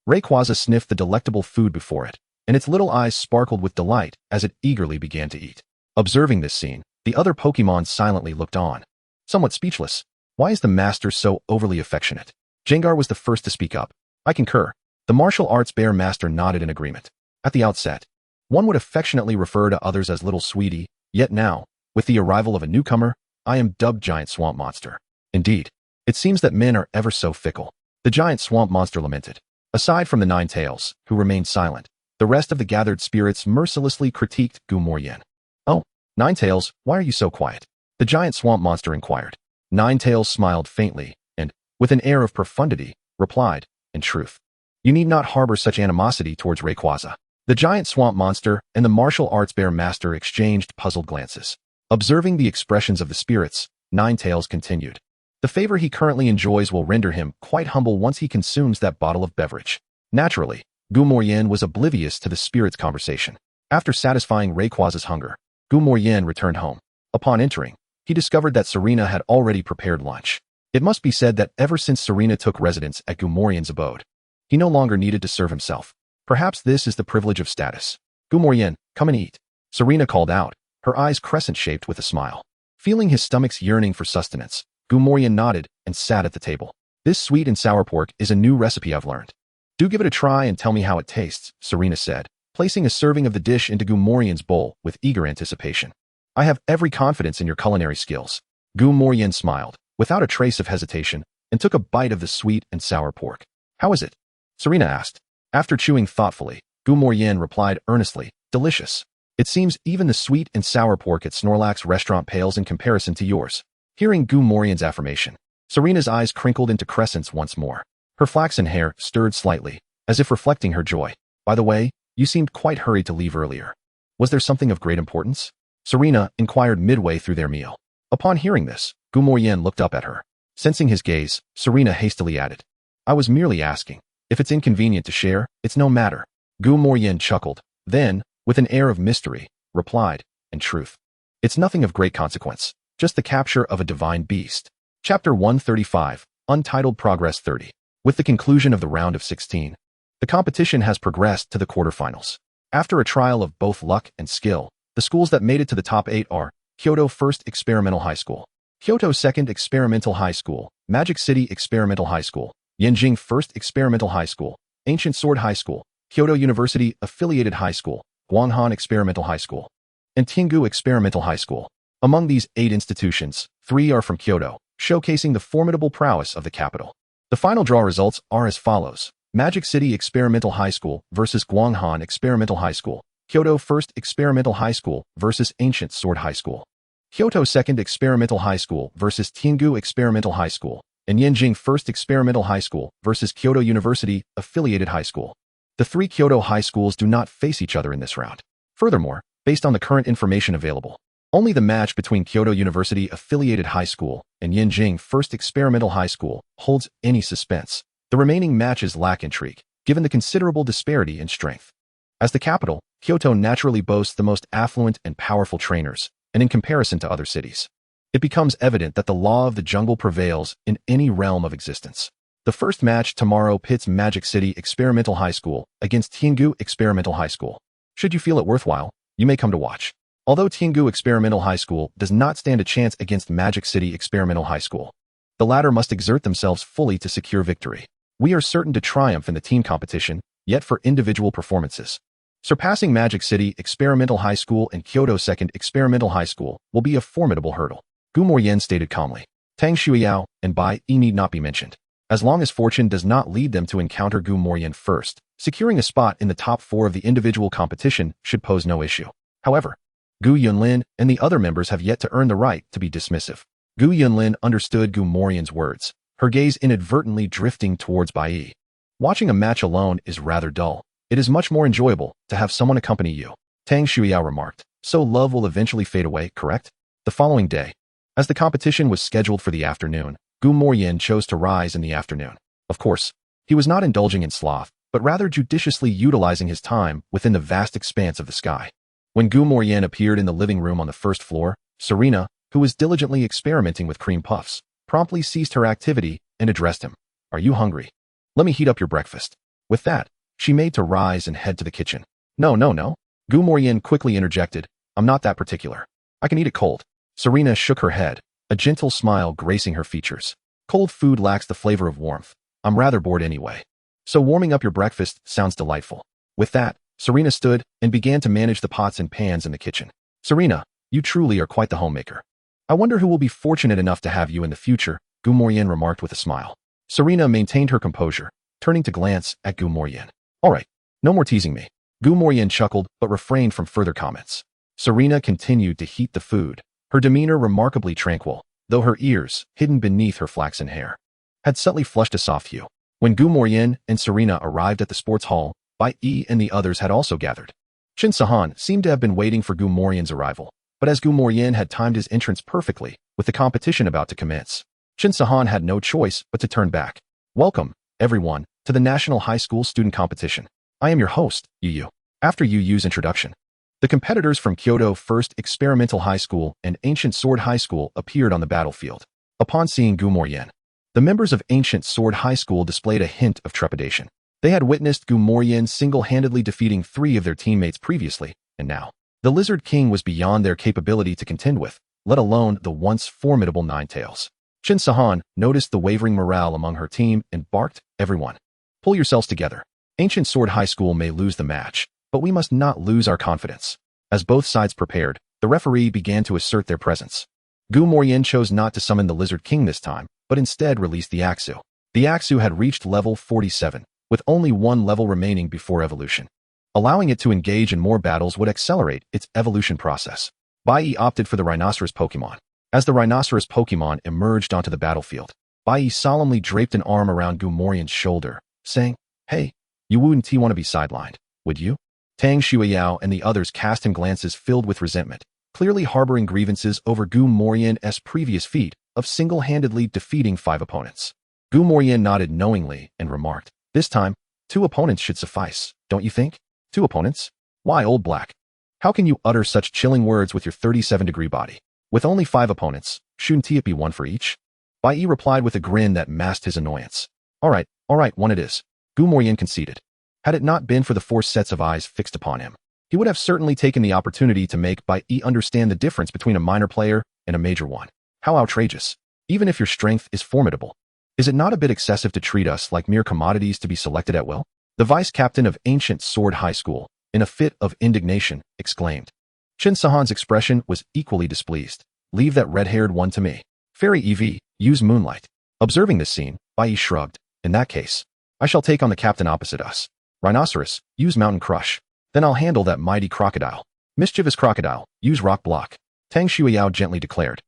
Rayquaza sniffed the delectable food before it, and its little eyes sparkled with delight as it eagerly began to eat. Observing this scene, the other Pokémon silently looked on, somewhat speechless. Why is the master so overly affectionate? Gengar was the first to speak up. I concur. The martial arts bear master nodded in agreement. At the outset, one would affectionately refer to others as little sweetie, yet now, with the arrival of a newcomer, I am dubbed giant swamp monster. Indeed, it seems that men are ever so fickle. The giant swamp monster lamented. Aside from the Nine Tails, who remained silent, the rest of the gathered spirits mercilessly critiqued Gumoryen. Oh, Nine Tails, why are you so quiet? The giant swamp monster inquired. Nine Tails smiled faintly, and, with an air of profundity, replied, in truth, you need not harbor such animosity towards Rayquaza. The giant swamp monster and the martial arts bear master exchanged puzzled glances. Observing the expressions of the spirits, Nine Tails continued. The favor he currently enjoys will render him quite humble once he consumes that bottle of beverage. Naturally, Gumoryen was oblivious to the spirits' conversation. After satisfying Rayquaza's hunger, Gumoryen returned home. Upon entering, he discovered that Serena had already prepared lunch. It must be said that ever since Serena took residence at Gumoryen's abode, he no longer needed to serve himself. Perhaps this is the privilege of status. Gumoryen, come and eat. Serena called out, her eyes crescent-shaped with a smile. Feeling his stomach's yearning for sustenance, Gumoryen nodded and sat at the table. This sweet and sour pork is a new recipe I've learned. Do give it a try and tell me how it tastes, Serena said, placing a serving of the dish into Gumoryen's bowl with eager anticipation. I have every confidence in your culinary skills. Gumoryen smiled, without a trace of hesitation, and took a bite of the sweet and sour pork. How is it? Serena asked. After chewing thoughtfully, Gumoryen replied earnestly, delicious. It seems even the sweet and sour pork at Snorlax's restaurant pales in comparison to yours. Hearing Gumoryen's affirmation, Serena's eyes crinkled into crescents once more. Her flaxen hair stirred slightly, as if reflecting her joy. By the way, you seemed quite hurried to leave earlier. Was there something of great importance? Serena inquired midway through their meal. Upon hearing this, Gumoryen looked up at her. Sensing his gaze, Serena hastily added, I was merely asking. If it's inconvenient to share, it's no matter. Gumoryen chuckled, then, with an air of mystery, replied, in truth, it's nothing of great consequence, just the capture of a divine beast. Chapter 135, Untitled Progress 30. With the conclusion of the round of 16, the competition has progressed to the quarterfinals. After a trial of both luck and skill, the schools that made it to the top 8 are Kyoto First Experimental High School, Kyoto Second Experimental High School, Magic City Experimental High School, Yenjing First Experimental High School, Ancient Sword High School, Kyoto University Affiliated High School, Guanghan Experimental High School, and Tinggu Experimental High School. Among these 8 institutions, 3 are from Kyoto, showcasing the formidable prowess of the capital. The final draw results are as follows: Magic City Experimental High School versus Guanghan Experimental High School, Kyoto First Experimental High School versus Ancient Sword High School, Kyoto Second Experimental High School versus Tinggu Experimental High School, and Yenjing First Experimental High School versus Kyoto University Affiliated High School. The 3 Kyoto high schools do not face each other in this round. Furthermore, based on the current information available, only the match between Kyoto University Affiliated High School and Yenjing First Experimental High School holds any suspense. The remaining matches lack intrigue, given the considerable disparity in strength. As the capital, Kyoto naturally boasts the most affluent and powerful trainers, and in comparison to other cities, it becomes evident that the law of the jungle prevails in any realm of existence. The first match tomorrow pits Magic City Experimental High School against Tinggu Experimental High School. Should you feel it worthwhile, you may come to watch. Although Tinggu Experimental High School does not stand a chance against Magic City Experimental High School, the latter must exert themselves fully to secure victory. We are certain to triumph in the team competition, yet for individual performances. Surpassing Magic City Experimental High School and Kyoto Second Experimental High School will be a formidable hurdle, Gu Moyen stated calmly. Tang Shuiyao and Bai Yi need not be mentioned. As long as fortune does not lead them to encounter Gu Moyen first, securing a spot in the top 4 of the individual competition should pose no issue. However, Gu Yunlin and the other members have yet to earn the right to be dismissive. Gu Yunlin understood Gu Moyen's words, her gaze inadvertently drifting towards Bai Yi. Watching a match alone is rather dull. It is much more enjoyable to have someone accompany you, Tang Shuiyao remarked. So love will eventually fade away, correct? The following day, as the competition was scheduled for the afternoon, Gu Moyen chose to rise in the afternoon. Of course, he was not indulging in sloth, but rather judiciously utilizing his time within the vast expanse of the sky. When Gu Moyen appeared in the living room on the first floor, Serena, who was diligently experimenting with cream puffs, promptly ceased her activity and addressed him. Are you hungry? Let me heat up your breakfast. With that, she made to rise and head to the kitchen. No. Gu Moyen quickly interjected. I'm not that particular. I can eat it cold. Serena shook her head, a gentle smile gracing her features. Cold food lacks the flavor of warmth. I'm rather bored anyway. So warming up your breakfast sounds delightful. With that, Serena stood and began to manage the pots and pans in the kitchen. Serena, you truly are quite the homemaker. I wonder who will be fortunate enough to have you in the future, Gu Moyen remarked with a smile. Serena maintained her composure, turning to glance at Gu Moyen. All right, no more teasing me. Gu Moyen chuckled but refrained from further comments. Serena continued to heat the food, her demeanor remarkably tranquil, though her ears, hidden beneath her flaxen hair, had subtly flushed a soft hue. When Gu Moyen and Serena arrived at the sports hall, Bai Yi and the others had also gathered. Qin Sahan seemed to have been waiting for Gu Moyen's arrival, but as Gu Moyen had timed his entrance perfectly, with the competition about to commence, Qin Sahan had no choice but to turn back. Welcome, everyone, to the National High School Student Competition. I am your host, Yu. After Yu's introduction, the competitors from Kyoto First Experimental High School and Ancient Sword High School appeared on the battlefield. Upon seeing Gu Moyen, the members of Ancient Sword High School displayed a hint of trepidation. They had witnessed Gu Moyen single-handedly defeating 3 of their teammates previously, and now, the Lizard King was beyond their capability to contend with, let alone the once formidable Ninetales. Qin Sahan noticed the wavering morale among her team and barked, everyone, pull yourselves together. Ancient Sword High School may lose the match, but we must not lose our confidence. As both sides prepared, the referee began to assert their presence. Gu Moyen chose not to summon the Lizard King this time, but instead released the Axu. The Axu had reached level 47, with only 1 level remaining before evolution. Allowing it to engage in more battles would accelerate its evolution process. Bai Yi opted for the Rhinoceros Pokémon. As the Rhinoceros Pokémon emerged onto the battlefield, Bai Yi solemnly draped an arm around Gu Moyen's shoulder, saying, Hey, you wouldn't want to be sidelined, would you? Tang Shuiyao and the others cast him glances filled with resentment, clearly harboring grievances over Gu Moyen's previous feat of single-handedly defeating 5 opponents. Gu Moyen nodded knowingly and remarked, This time, 2 opponents should suffice, don't you think? 2 opponents? Why, old black? How can you utter such chilling words with your 37-degree body? With only 5 opponents, shouldn't it be 1 for each? Bai Yi replied with a grin that masked his annoyance. All right, 1 it is. Gu Moyen conceded. Had it not been for the 4 sets of eyes fixed upon him, he would have certainly taken the opportunity to make Bai-Yi understand the difference between a minor player and a major one. How outrageous. Even if your strength is formidable, is it not a bit excessive to treat us like mere commodities to be selected at will? The vice captain of Ancient Sword High School, in a fit of indignation, exclaimed. Shin Sahan's expression was equally displeased. Leave that red-haired one to me. Fairy EV, use moonlight. Observing this scene, Bai-Yi shrugged. In that case, I shall take on the captain opposite us. Rhinoceros, use Mountain Crush. Then I'll handle that mighty crocodile. Mischievous crocodile, use Rock Block. Tang Shuiyao gently declared.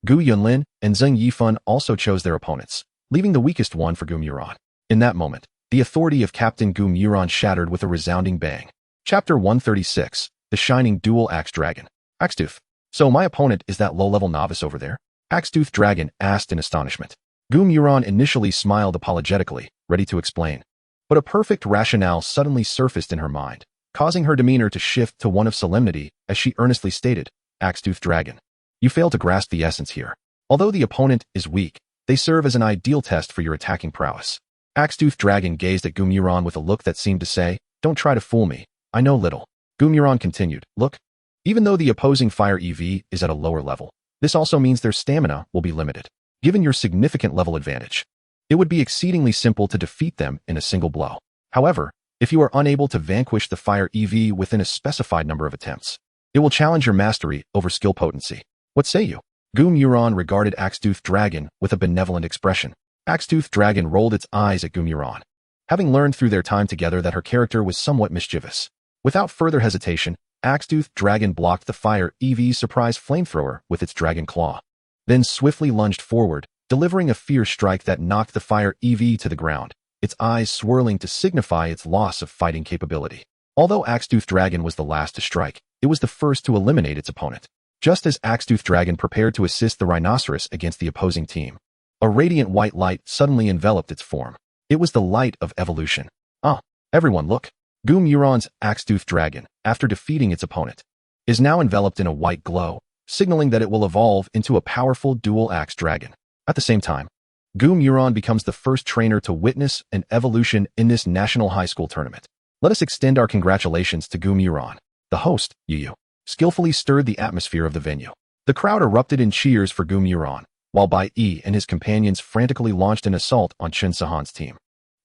Gu Yunlin and Zheng Yifan also chose their opponents, leaving the weakest one for Gu Muron. In that moment, the authority of Captain Gu Muron shattered with a resounding bang. Chapter 136, The Shining Dual Axe Dragon. Axtooth. So my opponent is that low-level novice over there? Axtooth Dragon asked in astonishment. Gu Muron initially smiled apologetically, ready to explain. But a perfect rationale suddenly surfaced in her mind, causing her demeanor to shift to one of solemnity as she earnestly stated, Axtooth Dragon. You fail to grasp the essence here. Although the opponent is weak, they serve as an ideal test for your attacking prowess. Axtooth Dragon gazed at Gu Muron with a look that seemed to say, don't try to fool me. I know little. Gu Muron continued, look. Even though the opposing fire EV is at a lower level, this also means their stamina will be limited. Given your significant level advantage, it would be exceedingly simple to defeat them in a single blow. However, if you are unable to vanquish the fire EV within a specified number of attempts, it will challenge your mastery over skill potency. What say you? Gu Muron regarded Axtooth Dragon with a benevolent expression. Axtooth Dragon rolled its eyes at Gu Muron, having learned through their time together that her character was somewhat mischievous. Without further hesitation, Axtooth Dragon blocked the fire EV's surprise flamethrower with its dragon claw, then swiftly lunged forward, delivering a fierce strike that knocked the fire EV to the ground, its eyes swirling to signify its loss of fighting capability. Although Axtooth Dragon was the last to strike, it was the first to eliminate its opponent. Just as Axtooth Dragon prepared to assist the rhinoceros against the opposing team, a radiant white light suddenly enveloped its form. It was the light of evolution. Ah, everyone look. Gu Muron's Axtooth Dragon, after defeating its opponent, is now enveloped in a white glow, signaling that it will evolve into a powerful dual axe dragon. At the same time, Gu Muron becomes the first trainer to witness an evolution in this national high school tournament. Let us extend our congratulations to Gu Muron. The host, Yu skillfully stirred the atmosphere of the venue. The crowd erupted in cheers for Gu Muron, while Bai-Yi and his companions frantically launched an assault on Chen Sahan's team.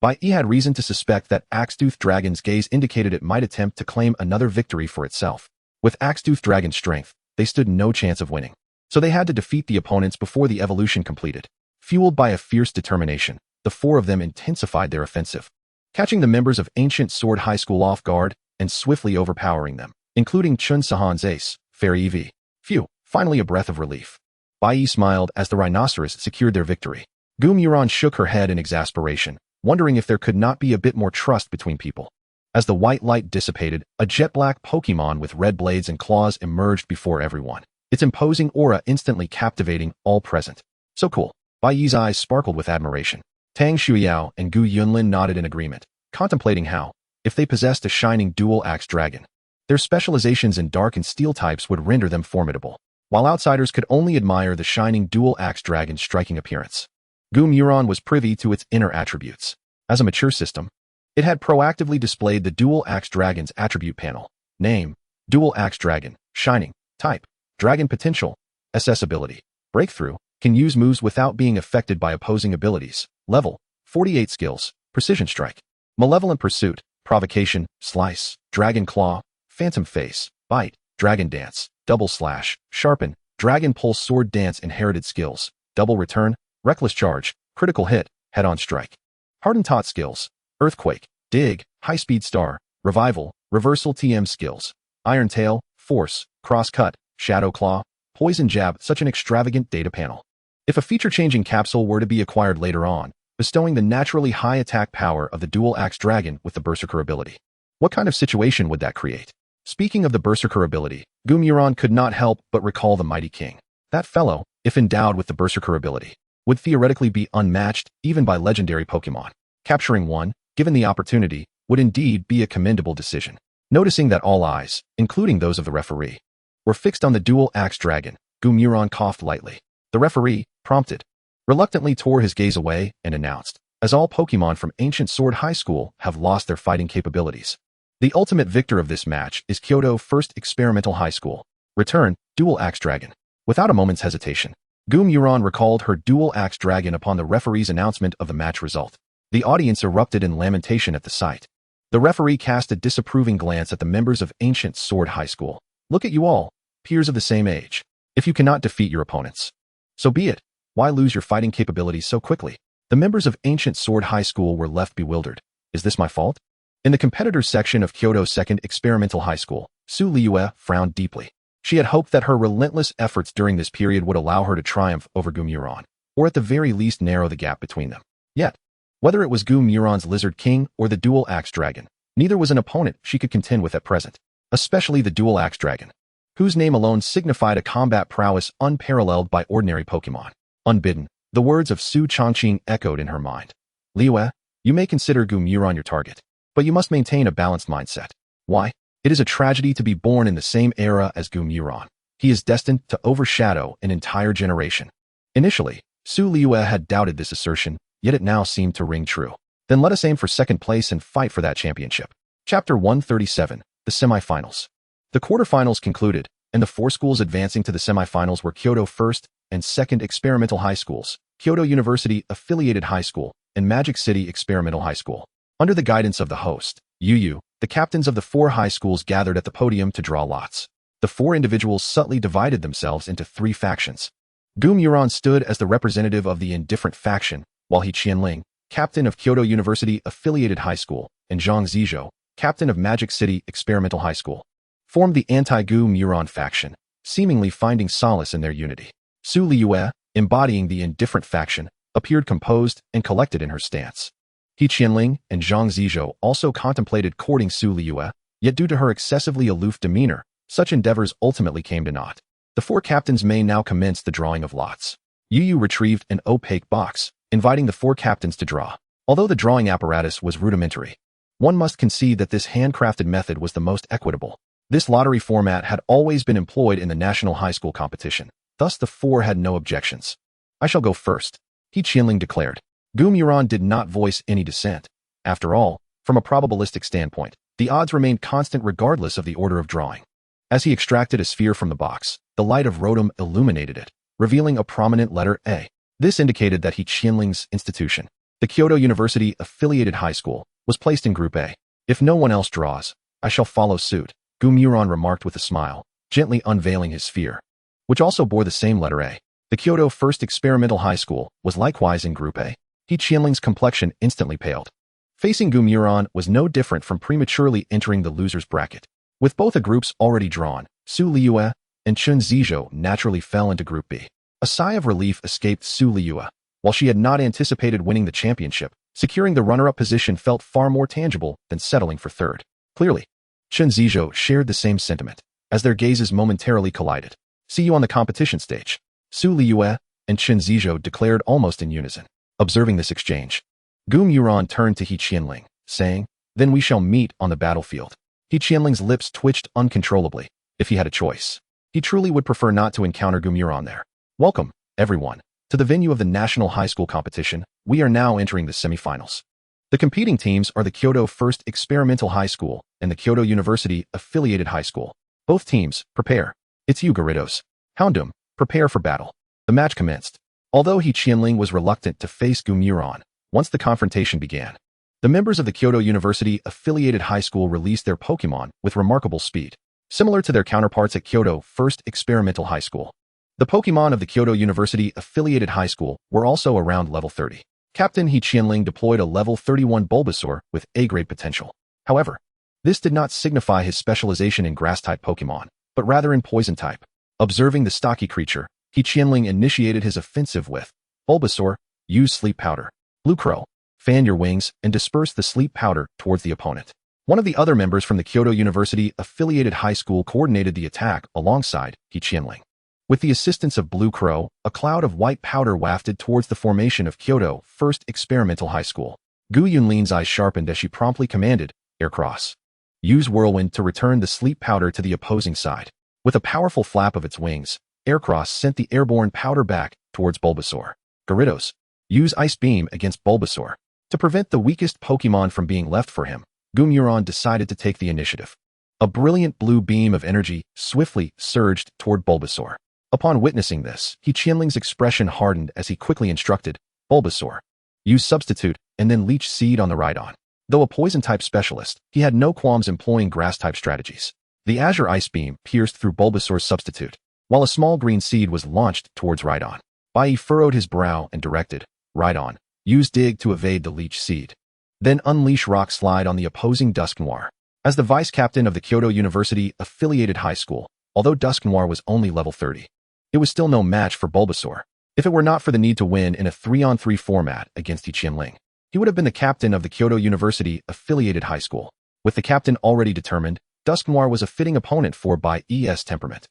Bai-Yi had reason to suspect that Axtooth Dragon's gaze indicated it might attempt to claim another victory for itself. With Axtooth Dragon's strength, they stood no chance of winning. So they had to defeat the opponents before the evolution completed. Fueled by a fierce determination, the 4 of them intensified their offensive, catching the members of Ancient Sword High School off guard and swiftly overpowering them, including Chen Sahan's ace, Fairy EV. Phew, finally a breath of relief. Bai-Yi smiled as the rhinoceros secured their victory. Gu Muron shook her head in exasperation, wondering if there could not be a bit more trust between people. As the white light dissipated, a jet-black Pokémon with red blades and claws emerged before everyone, its imposing aura instantly captivating all present. So cool. Bai-Yi's eyes sparkled with admiration. Tang Shuiyao and Gu Yunlin nodded in agreement, contemplating how, if they possessed a shining dual-axe dragon, their specializations in dark and steel types would render them formidable, while outsiders could only admire the shining dual-axe dragon's striking appearance. Gu Muron was privy to its inner attributes. As a mature system, it had proactively displayed the Dual Axe Dragon's attribute panel. Name, Dual Axe Dragon, Shining, Type, Dragon Potential, SS Ability, Breakthrough, can use moves without being affected by opposing abilities. Level, 48 Skills, Precision Strike, Malevolent Pursuit, Provocation, Slice, Dragon Claw, Phantom Face, Bite, Dragon Dance, Double Slash, Sharpen, Dragon Pulse Sword Dance Inherited Skills, Double Return, Reckless Charge, Critical Hit, Head-on Strike. Hardened Taught Skills, Earthquake, Dig, High-Speed Star, Revival, Reversal TM Skills, Iron Tail, Force, Cross Cut, Shadow Claw, Poison Jab. Such an extravagant data panel. If a feature-changing capsule were to be acquired later on, bestowing the naturally high attack power of the Dual Axe Dragon with the Berserker ability, what kind of situation would that create? Speaking of the Berserker ability, Gu Muron could not help but recall the Mighty King. That fellow, if endowed with the Berserker ability, would theoretically be unmatched even by legendary Pokémon. Capturing one, given the opportunity, would indeed be a commendable decision. Noticing that all eyes, including those of the referee, were fixed on the Dual Axe Dragon, Gu Muron coughed lightly. The referee, prompted, reluctantly tore his gaze away and announced, as all Pokemon from Ancient Sword High School have lost their fighting capabilities. The ultimate victor of this match is Kyoto First Experimental High School. Return, Dual Axe Dragon. Without a moment's hesitation, Gumuron recalled her Dual Axe Dragon upon the referee's announcement of the match result. The audience erupted in lamentation at the sight. The referee cast a disapproving glance at the members of Ancient Sword High School. Look at you all, peers of the same age. If you cannot defeat your opponents, so be it. Why lose your fighting capabilities so quickly? The members of Ancient Sword High School were left bewildered. Is this my fault? In the competitors section of Kyoto's Second Experimental High School, Su Liyue frowned deeply. She had hoped that her relentless efforts during this period would allow her to triumph over Gumuron, or at the very least narrow the gap between them. Yet, whether it was Gumuron's Lizard King or the Dual Axe Dragon, neither was an opponent she could contend with at present, especially the Dual Axe Dragon, whose name alone signified a combat prowess unparalleled by ordinary Pokemon. Unbidden, the words of Su Chongqing echoed in her mind. Liyue, you may consider Gumuron your target, but you must maintain a balanced mindset. Why? It is a tragedy to be born in the same era as Gumuron. He is destined to overshadow an entire generation. Initially, Su Liyue had doubted this assertion, yet it now seemed to ring true. Then let us aim for second place and fight for that championship. Chapter 137, the Semifinals. The quarterfinals concluded, and the four schools advancing to the semifinals were Kyoto First and Second Experimental High Schools, Kyoto University Affiliated High School, and Magic City Experimental High School. Under the guidance of the host, Yu, the captains of the four high schools gathered at the podium to draw lots. The four individuals subtly divided themselves into three factions. Gumuron stood as the representative of the indifferent faction, while He Qianling, captain of Kyoto University Affiliated High School, and Zhang Zizhou, captain of Magic City Experimental High School, formed the anti-Gumuron faction, seemingly finding solace in their unity. Su Liyue, embodying the indifferent faction, appeared composed and collected in her stance. He Qianling and Zhang Zizhou also contemplated courting Su Liyue, yet due to her excessively aloof demeanor, such endeavors ultimately came to naught. The four captains may now commence the drawing of lots. Yu retrieved an opaque box, inviting the four captains to draw. Although the drawing apparatus was rudimentary, one must concede that this handcrafted method was the most equitable. This lottery format had always been employed in the national high school competition, thus the four had no objections. I shall go first, He Qianling declared. Gumuron did not voice any dissent. After all, from a probabilistic standpoint, the odds remained constant regardless of the order of drawing. As he extracted a sphere from the box, the light of Rotom illuminated it, revealing a prominent letter A. This indicated that He Qianling's institution, the Kyoto University Affiliated High School, was placed in Group A. If no one else draws, I shall follow suit, Gumuron remarked with a smile, gently unveiling his sphere, which also bore the same letter A. The Kyoto First Experimental High School was likewise in Group A. He Qianling's complexion instantly paled. Facing Gumuron was no different from prematurely entering the loser's bracket. With both the groups already drawn, Su Liyue and Chun Zizhou naturally fell into Group B. A sigh of relief escaped Su Liyue. While she had not anticipated winning the championship, securing the runner-up position felt far more tangible than settling for third. Clearly, Chun Zizhou shared the same sentiment, as their gazes momentarily collided. See you on the competition stage, Su Liyue and Chun Zizhou declared almost in unison. Observing this exchange, Gumuron turned to He Qianling, saying, then we shall meet on the battlefield. He Qianling's lips twitched uncontrollably. If he had a choice, he truly would prefer not to encounter Gumuron there. Welcome, everyone, to the venue of the National High School Competition. We are now entering the semifinals. The competing teams are the Kyoto First Experimental High School and the Kyoto University Affiliated High School. Both teams, prepare. It's you, Gyarados. Houndoom, prepare for battle. The match commenced. Although He Qianling was reluctant to face Gumuron, once the confrontation began, the members of the Kyoto University Affiliated High School released their Pokemon with remarkable speed, similar to their counterparts at Kyoto First Experimental High School. The Pokemon of the Kyoto University Affiliated High School were also around level 30. Captain He Qianling deployed a level 31 Bulbasaur with A-grade potential. However, this did not signify his specialization in Grass-type Pokemon, but rather in Poison-type. Observing the stocky creature, He Qianling initiated his offensive with Bulbasaur, use Sleep Powder. Blue Crow, fan your wings and disperse the sleep powder towards the opponent. One of the other members from the Kyoto University Affiliated High School coordinated the attack alongside He Qianling. With the assistance of Blue Crow, a cloud of white powder wafted towards the formation of Kyoto First Experimental High School. Gu Yunlin's eyes sharpened as she promptly commanded, Aircross. Use Whirlwind to return the sleep powder to the opposing side. With a powerful flap of its wings, Aircross sent the airborne powder back towards Bulbasaur. Gyarados. Use Ice Beam against Bulbasaur. To prevent the weakest Pokémon from being left for him, Gumuron decided to take the initiative. A brilliant blue beam of energy swiftly surged toward Bulbasaur. Upon witnessing this, Qianling's expression hardened as he quickly instructed, Bulbasaur, use Substitute and then Leech Seed on the Rhydon. Though a Poison-type specialist, he had no qualms employing Grass-type strategies. The Azure Ice Beam pierced through Bulbasaur's Substitute, while a small green seed was launched towards Rhydon. Bai furrowed his brow and directed, Rhydon, use Dig to evade the Leech Seed. Then unleash Rock Slide on the opposing Dusknoir. As the vice-captain of the Kyoto University affiliated high school, although Dusknoir was only level 30, it was still no match for Bulbasaur. If it were not for the need to win in a 3-on-3 format against Qianling, he would have been the captain of the Kyoto University affiliated high school. With the captain already determined, Dusknoir was a fitting opponent for Bai E's temperament.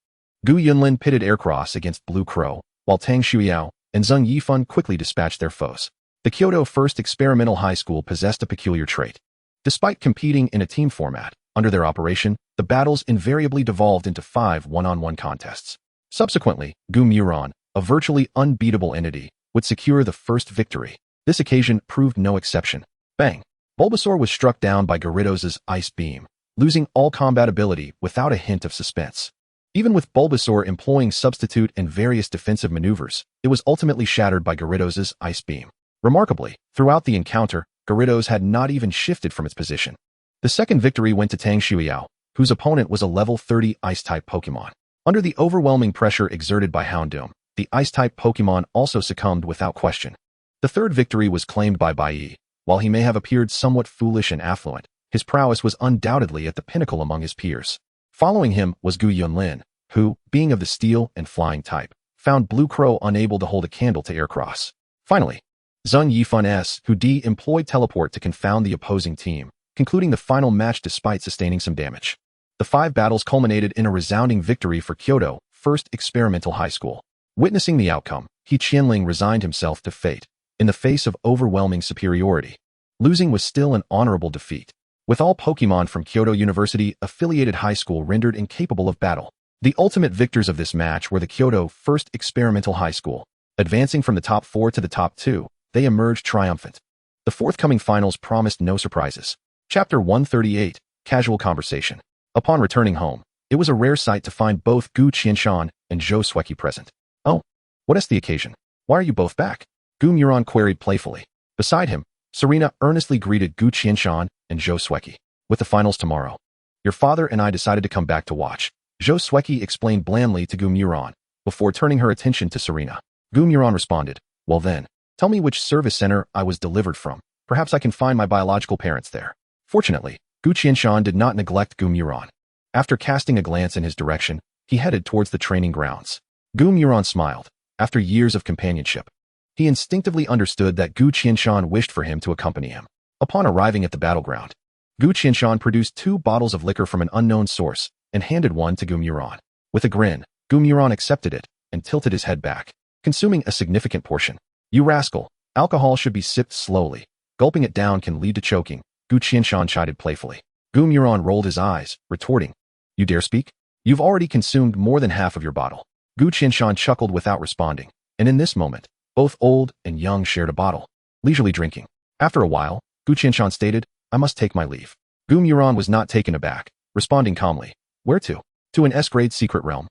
Gu Yunlin pitted Aircross against Blue Crow, while Tang Shuiao and Zheng Yifan quickly dispatched their foes. The Kyoto First Experimental High School possessed a peculiar trait. Despite competing in a team format, under their operation, the battles invariably devolved into 5 one-on-one contests. Subsequently, Gumuron, a virtually unbeatable entity, would secure the first victory. This occasion proved no exception. Bang! Bulbasaur was struck down by Gyarados' Ice Beam, losing all combat ability without a hint of suspense. Even with Bulbasaur employing Substitute and various defensive maneuvers, it was ultimately shattered by Gyarados' Ice Beam. Remarkably, throughout the encounter, Gyarados had not even shifted from its position. The second victory went to Tang Shuiao, whose opponent was a level 30 Ice-type Pokémon. Under the overwhelming pressure exerted by Houndoom, the Ice-type Pokémon also succumbed without question. The third victory was claimed by Bai. While he may have appeared somewhat foolish and affluent, his prowess was undoubtedly at the pinnacle among his peers. Following him was Gu Yunlin, who, being of the Steel and Flying type, found Blue Crow unable to hold a candle to Aircross. Finally, Zheng Yifan who employed Teleport to confound the opposing team, concluding the final match despite sustaining some damage. The 5 battles culminated in a resounding victory for Kyoto First Experimental High School. Witnessing the outcome, Qianling resigned himself to fate, in the face of overwhelming superiority. Losing was still an honorable defeat. With all Pokémon from Kyoto University affiliated high school rendered incapable of battle, the ultimate victors of this match were the Kyoto First Experimental High School. Advancing from the top 4 to the top 2, they emerged triumphant. The forthcoming finals promised no surprises. Chapter 138, Casual Conversation. Upon returning home, it was a rare sight to find both Gu Qianshan and Zhou Sueki present. Oh, what is the occasion? Why are you both back? Gumuron queried playfully. Beside him, Serena earnestly greeted Gu Qianshan and Zhou Sueki. With the finals tomorrow, your father and I decided to come back to watch. Zhou Sueki explained blandly to Gumuron, before turning her attention to Serena. Gumuron responded, well then, tell me which service center I was delivered from. Perhaps I can find my biological parents there. Fortunately, Gu Qianshan did not neglect Gumuron. After casting a glance in his direction, he headed towards the training grounds. Gumuron smiled. After years of companionship, he instinctively understood that Gu Qianshan wished for him to accompany him. Upon arriving at the battleground, Gu Qianshan produced 2 bottles of liquor from an unknown source and handed one to Gumuron. With a grin, Gumuron accepted it and tilted his head back, consuming a significant portion. You rascal, alcohol should be sipped slowly. Gulping it down can lead to choking, Gu Qianshan chided playfully. Gumuron rolled his eyes, retorting, you dare speak? You've already consumed more than half of your bottle. Gu Qianshan chuckled without responding, and in this moment, both old and young shared a bottle, leisurely drinking. After a while, Gu Qianshan stated, I must take my leave. Gumuron was not taken aback, responding calmly, where to? To an S-grade secret realm.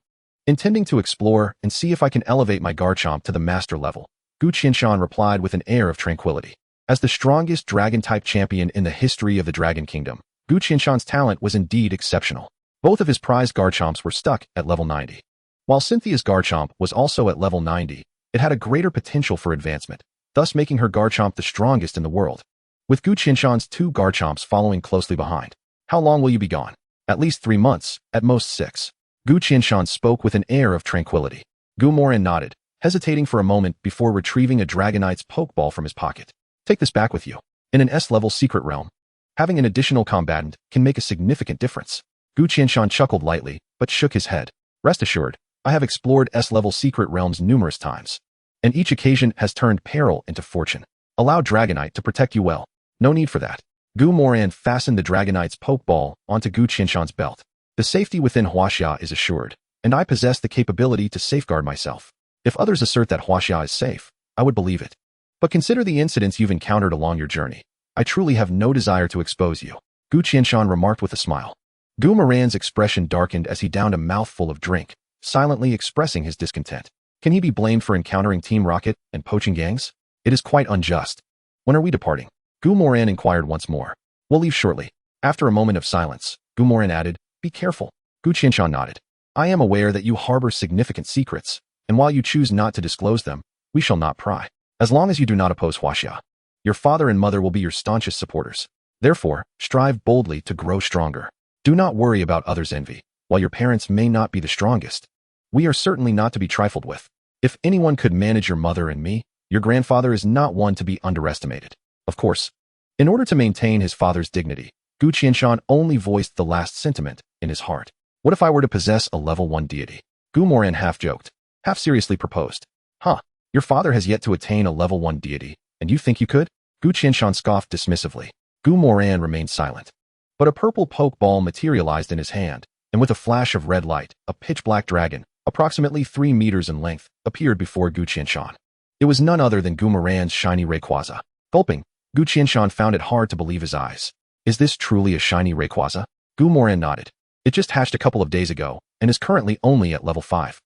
Intending to explore and see if I can elevate my Garchomp to the master level, Gu Qianshan replied with an air of tranquility. As the strongest dragon-type champion in the history of the Dragon Kingdom, Gu Qianshan's talent was indeed exceptional. Both of his prized Garchomps were stuck at level 90. While Cynthia's Garchomp was also at level 90, it had a greater potential for advancement, thus making her Garchomp the strongest in the world. With Gu Qianshan's 2 Garchomps following closely behind. How long will you be gone? At least 3 months, at most 6. Gu Qianshan spoke with an air of tranquility. Gumuron nodded, hesitating for a moment before retrieving a Dragonite's Pokeball from his pocket. Take this back with you. In an S-level secret realm, having an additional combatant can make a significant difference. Gu Qianshan chuckled lightly, but shook his head. Rest assured, I have explored S-level secret realms numerous times, and each occasion has turned peril into fortune. Allow Dragonite to protect you well. No need for that. Gumuron fastened the Dragonite's Pokeball onto Gu Qianshan's belt. The safety within Huaxia is assured, and I possess the capability to safeguard myself. If others assert that Huaxia is safe, I would believe it. But consider the incidents you've encountered along your journey. I truly have no desire to expose you, Gu Qianshan remarked with a smile. Gu Moran's expression darkened as he downed a mouthful of drink, silently expressing his discontent. Can he be blamed for encountering Team Rocket and poaching gangs? It is quite unjust. When are we departing? Gu Moran inquired once more. We'll leave shortly. After a moment of silence, Gu Moran added, Be careful. Gu Qianshan nodded. I am aware that you harbor significant secrets, and while you choose not to disclose them, we shall not pry. As long as you do not oppose Huaxia, your father and mother will be your staunchest supporters. Therefore, strive boldly to grow stronger. Do not worry about others' envy. While your parents may not be the strongest, we are certainly not to be trifled with. If anyone could manage your mother and me, your grandfather is not one to be underestimated. Of course, in order to maintain his father's dignity, Gu Qianshan only voiced the last sentiment in his heart. What if I were to possess a level 1 deity? Gu Moran half joked, half seriously proposed. Huh, your father has yet to attain a level 1 deity, and you think you could? Gu Qianshan scoffed dismissively. Gu Moran remained silent. But a purple pokeball materialized in his hand, and with a flash of red light, a pitch-black dragon, approximately 3 meters in length, appeared before Gu Qianshan. It was none other than Gu Moran's shiny Rayquaza. Gulping, Gu Qianshan found it hard to believe his eyes. Is this truly a shiny Rayquaza? Gu Moran nodded. It just hatched a couple of days ago, and is currently only at level 5.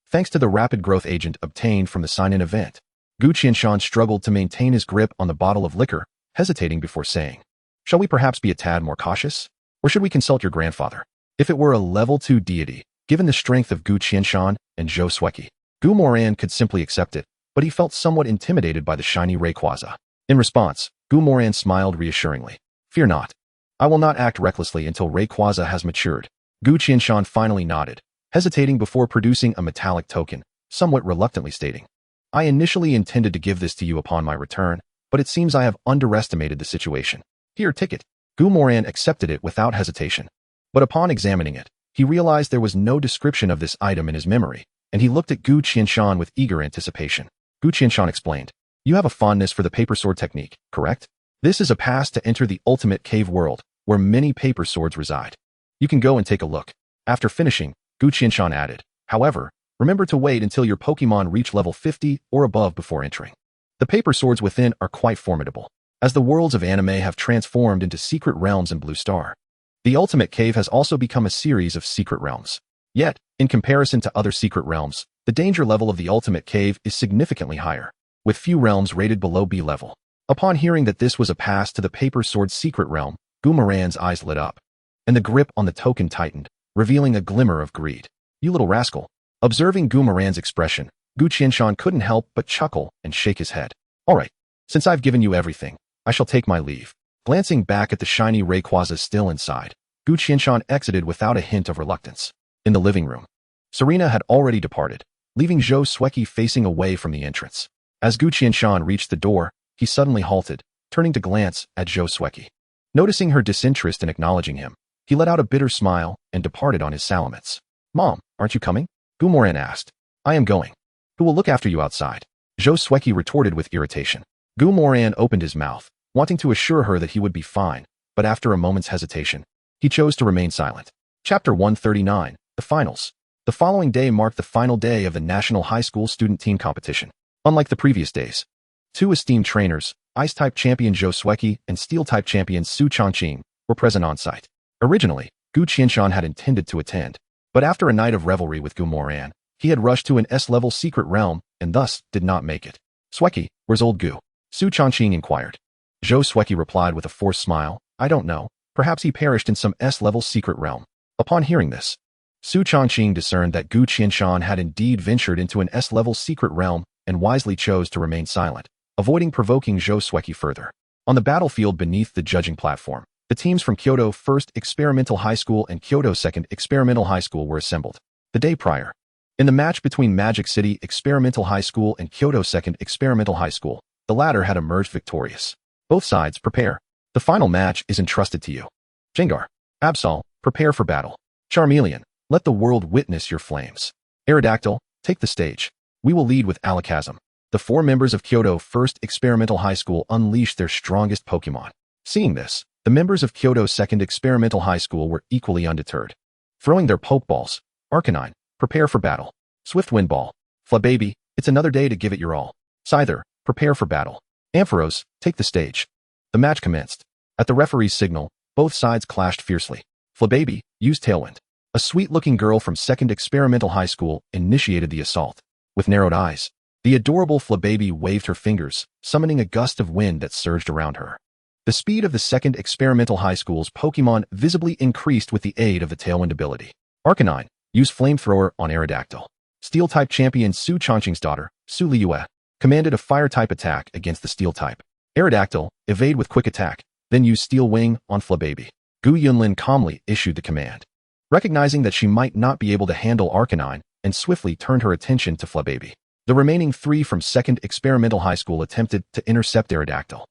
Thanks to the rapid growth agent obtained from the sign-in event, Gu Qianshan struggled to maintain his grip on the bottle of liquor, hesitating before saying, Shall we perhaps be a tad more cautious? Or should we consult your grandfather? If it were a level 2 deity, given the strength of Gu Qianshan and Zhou Sueki, Gu Moran could simply accept it, but he felt somewhat intimidated by the shiny Rayquaza. In response, Gu Moran smiled reassuringly. Fear not. I will not act recklessly until Rayquaza has matured. Gu Qianshan finally nodded, hesitating before producing a metallic token, somewhat reluctantly stating, I initially intended to give this to you upon my return, but it seems I have underestimated the situation. Here, ticket. Gu Moran accepted it without hesitation. But upon examining it, he realized there was no description of this item in his memory, and he looked at Gu Qianshan with eager anticipation. Gu Qianshan explained, You have a fondness for the paper sword technique, correct? This is a pass to enter the ultimate cave world, where many paper swords reside. You can go and take a look. After finishing, Gu Qianshan added, However, remember to wait until your Pokemon reach level 50 or above before entering. The paper swords within are quite formidable, as the worlds of anime have transformed into secret realms in Blue Star. The ultimate cave has also become a series of secret realms. Yet, in comparison to other secret realms, the danger level of the ultimate cave is significantly higher, with few realms rated below B level. Upon hearing that this was a pass to the paper sword secret realm, Gu Moran's eyes lit up, and the grip on the token tightened, revealing a glimmer of greed. You little rascal. Observing Gu Moran's expression, Gu Qianshan couldn't help but chuckle and shake his head. All right, since I've given you everything, I shall take my leave. Glancing back at the shiny Rayquaza still inside, Gu Qianshan exited without a hint of reluctance. In the living room, Serena had already departed, leaving Zhou Sueki facing away from the entrance. As Gu Qianshan reached the door, he suddenly halted, turning to glance at Zhou Sueki. Noticing her disinterest in acknowledging him, he let out a bitter smile and departed on his salamence. Mom, aren't you coming? Gu Moran asked. I am going. Who will look after you outside? Zhou Sueki retorted with irritation. Gu Moran opened his mouth, wanting to assure her that he would be fine, but after a moment's hesitation, he chose to remain silent. Chapter 139, The Finals. The following day marked the final day of the National High School Student Team Competition. Unlike the previous days, two esteemed trainers, Ice-type champion Zhou Sueki and Steel-type champion Su Changqing, were present on site. Originally, Gu Qianshan had intended to attend, but after a night of revelry with Gu Moran, he had rushed to an S-level secret realm and thus did not make it. Sueki, where's old Gu? Su Changqing inquired. Zhou Sueki replied with a forced smile, I don't know, perhaps he perished in some S-level secret realm. Upon hearing this, Su Changqing discerned that Gu Qianshan had indeed ventured into an S-level secret realm and wisely chose to remain silent, avoiding provoking Zhou Sueki further. On the battlefield beneath the judging platform, the teams from Kyoto First Experimental High School and Kyoto Second Experimental High School were assembled. The day prior, in the match between Magic City Experimental High School and Kyoto Second Experimental High School, the latter had emerged victorious. Both sides, prepare. The final match is entrusted to you. Jengar, Absol, prepare for battle. Charmeleon, let the world witness your flames. Aerodactyl, take the stage. We will lead with Alakazam. The 4 members of Kyoto First Experimental High School unleashed their strongest Pokemon. Seeing this, the members of Kyoto Second Experimental High School were equally undeterred. Throwing their Pokeballs, Arcanine, prepare for battle. Swift Wind Ball, Flababy, it's another day to give it your all. Scyther, prepare for battle. Ampharos, take the stage. The match commenced. At the referee's signal, both sides clashed fiercely. Flababy, use Tailwind. A sweet-looking girl from 2nd Experimental High School initiated the assault. With narrowed eyes, the adorable Flababy waved her fingers, summoning a gust of wind that surged around her. The speed of the 2nd Experimental High School's Pokémon visibly increased with the aid of the Tailwind ability. Arcanine, use Flamethrower on Aerodactyl. Steel-type champion Su Chongqing's daughter, Su Liyue, commanded a Fire-type attack against the Steel-type. Aerodactyl, evade with Quick Attack, then use Steel Wing on Flababy. Gu Yunlin calmly issued the command. Recognizing that she might not be able to handle Arcanine, and swiftly turned her attention to Flababy. The remaining 3 from 2nd Experimental High School attempted to intercept Aerodactyl,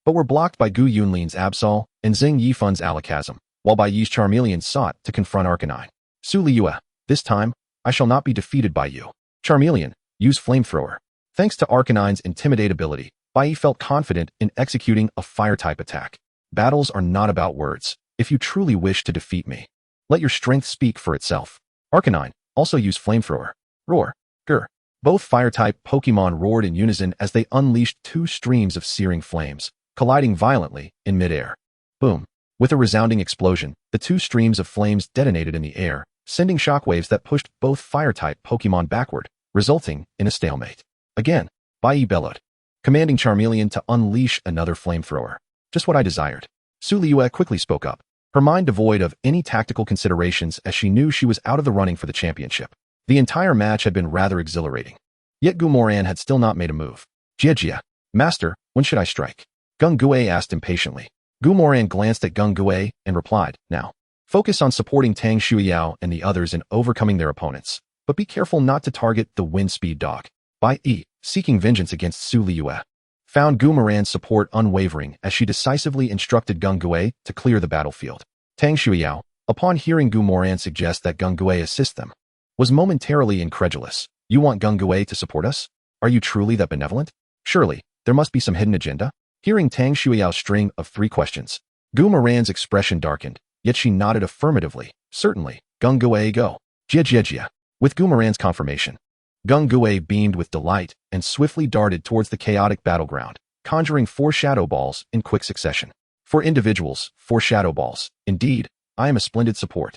but were blocked by Gu Yunlin's Absol and Xing Yifun's Alakazam, while Bai Yi's Charmeleon sought to confront Arcanine. Su Liyue, this time, I shall not be defeated by you. Charmeleon, use Flamethrower. Thanks to Arcanine's Intimidate ability, Bai Yi felt confident in executing a Fire-type attack. Battles are not about words. If you truly wish to defeat me, let your strength speak for itself. Arcanine, also use Flamethrower. Roar. Grr. Both Fire-type Pokémon roared in unison as they unleashed 2 streams of searing flames, colliding violently in midair. Boom. With a resounding explosion, the 2 streams of flames detonated in the air, sending shockwaves that pushed both Fire-type Pokémon backward, resulting in a stalemate. Again, Bai Yi bellowed, commanding Charmeleon to unleash another Flamethrower. Just what I desired. Su Liyue quickly spoke up, her mind devoid of any tactical considerations as she knew she was out of the running for the championship. The entire match had been rather exhilarating. Yet Gumoran had still not made a move. Jia, Master, when should I strike? Gung Gue asked impatiently. Gumoran glanced at Gung Gue and replied, now. Focus on supporting Tang Shuiyao and the others in overcoming their opponents, but be careful not to target the Wind Speed Dog. Bai Yi, seeking vengeance against Su Liyue, found Gumoran's support unwavering as she decisively instructed Gung Gue to clear the battlefield. Tang Shuiyao, upon hearing Gumoran suggest that Gung Gue assist them, was momentarily incredulous. You want Gung Gue to support us? Are you truly that benevolent? Surely, there must be some hidden agenda? Hearing Tang Shuiyao's string of 3 questions, Gumoran's expression darkened, yet she nodded affirmatively. Certainly, Gung Gue go. Jia. With Gumoran's confirmation, Gung Gue beamed with delight and swiftly darted towards the chaotic battleground, conjuring 4 shadow balls in quick succession. For individuals, 4 shadow balls. Indeed, I am a splendid support.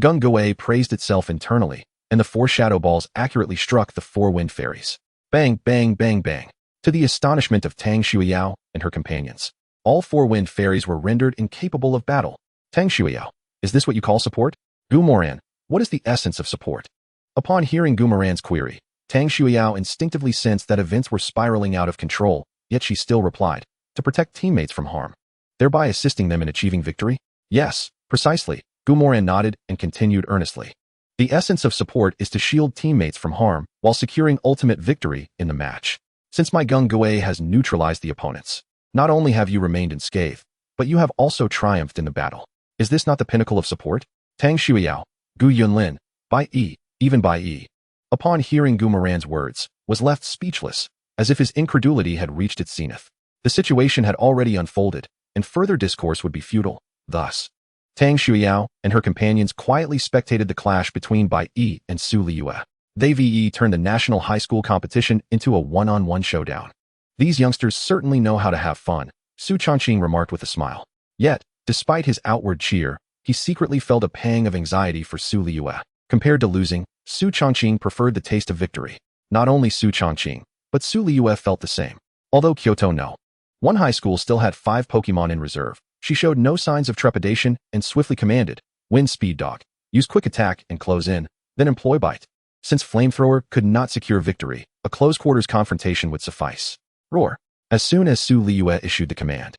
Gung Gue praised itself internally, and the 4 shadow balls accurately struck the 4 wind fairies. Bang, bang, bang, bang. To the astonishment of Tang Shuiyao and her companions, all 4 wind fairies were rendered incapable of battle. Tang Shuiyao, is this what you call support? Gumoran, what is the essence of support? Upon hearing Gumoran's query, Tang Shuiyao instinctively sensed that events were spiraling out of control, yet she still replied, to protect teammates from harm, thereby assisting them in achieving victory? Yes, precisely. Gumoran nodded and continued earnestly. The essence of support is to shield teammates from harm while securing ultimate victory in the match. Since my Gung Gue has neutralized the opponents, not only have you remained unscathed, but you have also triumphed in the battle. Is this not the pinnacle of support? Tang Shuiyao, Gu Yunlin, Bai Yi, even Bai Yi, upon hearing Gumoran's words, was left speechless, as if his incredulity had reached its zenith. The situation had already unfolded, and further discourse would be futile. Thus, Tang Shuiyao and her companions quietly spectated the clash between Bai Yi and Su Liyue. They turned the national high school competition into a one-on-one showdown. These youngsters certainly know how to have fun, Su Chongqing remarked with a smile. Yet, despite his outward cheer, he secretly felt a pang of anxiety for Su Liyue. Compared to losing, Su Chongqing preferred the taste of victory. Not only Su Chongqing, but Su Liyue felt the same. Although Kyoto No. 1 high school still had 5 Pokémon in reserve, she showed no signs of trepidation and swiftly commanded, Wind Speed Dog, use Quick Attack and close in, then employ Bite. Since Flamethrower could not secure victory, a close-quarters confrontation would suffice. Roar. As soon as Su Liyue issued the command,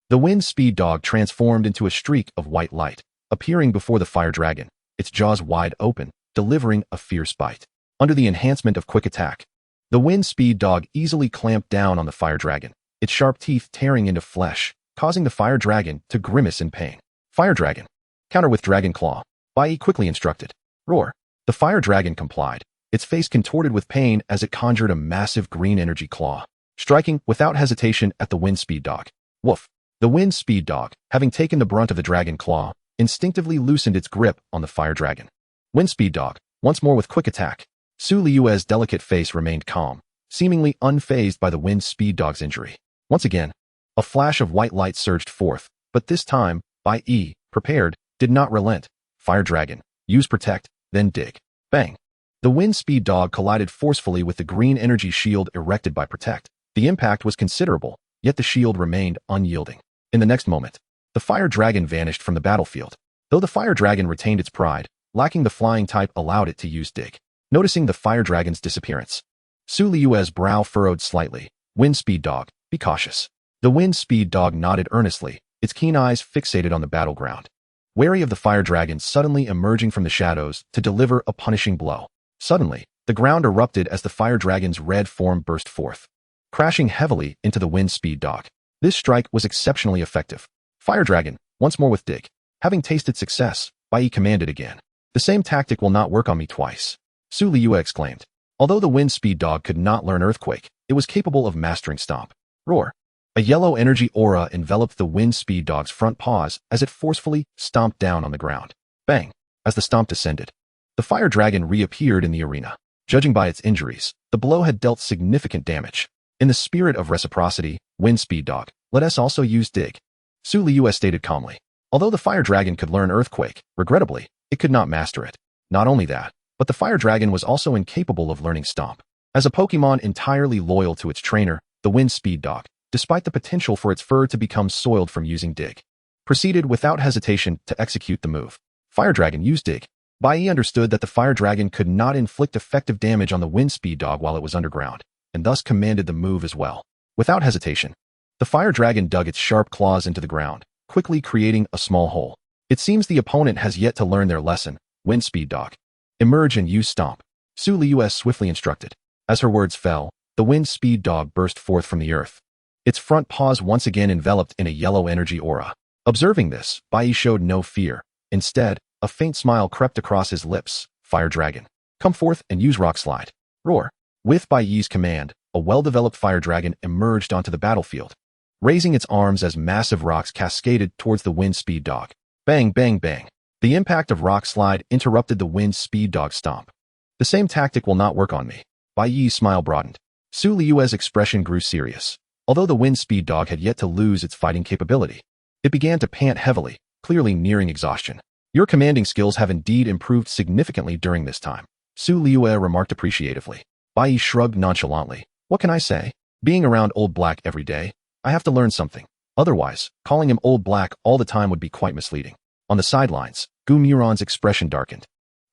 the Wind Speed Dog transformed into a streak of white light, appearing before the Fire Dragon, its jaws wide open, delivering a fierce bite. Under the enhancement of Quick Attack, the Wind Speed Dog easily clamped down on the Fire Dragon, its sharp teeth tearing into flesh, causing the Fire Dragon to grimace in pain. Fire Dragon, counter with Dragon Claw, Bai Yi quickly instructed. Roar. The Fire Dragon complied, its face contorted with pain as it conjured a massive green energy claw, striking without hesitation at the Wind Speed Dog. Woof. The Wind Speed Dog, having taken the brunt of the Dragon Claw, instinctively loosened its grip on the Fire Dragon. Wind Speed Dog, once more with Quick Attack. Su Liyue's delicate face remained calm, seemingly unfazed by the Wind Speed Dog's injury. Once again, a flash of white light surged forth, but this time, Bai Yi, prepared, did not relent. Fire Dragon, use Protect, then dig. Bang! The wind speed dog collided forcefully with the green energy shield erected by Protect. The impact was considerable, yet the shield remained unyielding. In the next moment, the Fire Dragon vanished from the battlefield. Though the Fire Dragon retained its pride, lacking the flying type allowed it to use Dig. Noticing the Fire Dragon's disappearance, Su Liyue's brow furrowed slightly. Wind Speed Dog, be cautious. The Wind Speed Dog nodded earnestly, its keen eyes fixated on the battleground. Wary of the Fire Dragon suddenly emerging from the shadows to deliver a punishing blow. Suddenly, the ground erupted as the Fire Dragon's red form burst forth, crashing heavily into the Wind Speed Dog. This strike was exceptionally effective. Fire Dragon, once more with Dig. Having tasted success, Bai Yi commanded again. The same tactic will not work on me twice. Su Liyue exclaimed. Although the Wind Speed Dog could not learn Earthquake, it was capable of mastering Stomp. Roar. A yellow energy aura enveloped the Wind Speed Dog's front paws as it forcefully stomped down on the ground. Bang! As the stomp descended, the Fire Dragon reappeared in the arena. Judging by its injuries, the blow had dealt significant damage. In the spirit of reciprocity, Wind Speed Dog, let us also use Dig. Su Liyue stated calmly. Although the Fire Dragon could learn Earthquake, regrettably, it could not master it. Not only that, but the Fire Dragon was also incapable of learning Stomp. As a Pokemon entirely loyal to its trainer, the Wind Speed Dog, despite the potential for its fur to become soiled from using Dig, proceeded without hesitation to execute the move. Fire Dragon used Dig. Bai Yi understood that the Fire Dragon could not inflict effective damage on the Wind Speed Dog while it was underground, and thus commanded the move as well. Without hesitation, the Fire Dragon dug its sharp claws into the ground, quickly creating a small hole. It seems the opponent has yet to learn their lesson. Wind Speed Dog, emerge and use Stomp. Su Liyue swiftly instructed. As her words fell, the Wind Speed Dog burst forth from the earth, its front paws once again enveloped in a yellow energy aura. Observing this, Bai Yi showed no fear. Instead, a faint smile crept across his lips. Fire Dragon, come forth and use Rock Slide. Roar. With Bai Yi's command, a well-developed Fire Dragon emerged onto the battlefield, raising its arms as massive rocks cascaded towards the Wind Speed Dog. Bang, bang, bang. The impact of Rock Slide interrupted the Wind Speed Dog's stomp. The same tactic will not work on me. Bai Yi's smile broadened. Su Liyue's expression grew serious. Although the Wind Speed Dog had yet to lose its fighting capability, it began to pant heavily, clearly nearing exhaustion. Your commanding skills have indeed improved significantly during this time, Su Liyue remarked appreciatively. Bai Yi shrugged nonchalantly. What can I say? Being around Old Black every day, I have to learn something. Otherwise, calling him Old Black all the time would be quite misleading. On the sidelines, Gumuron's expression darkened.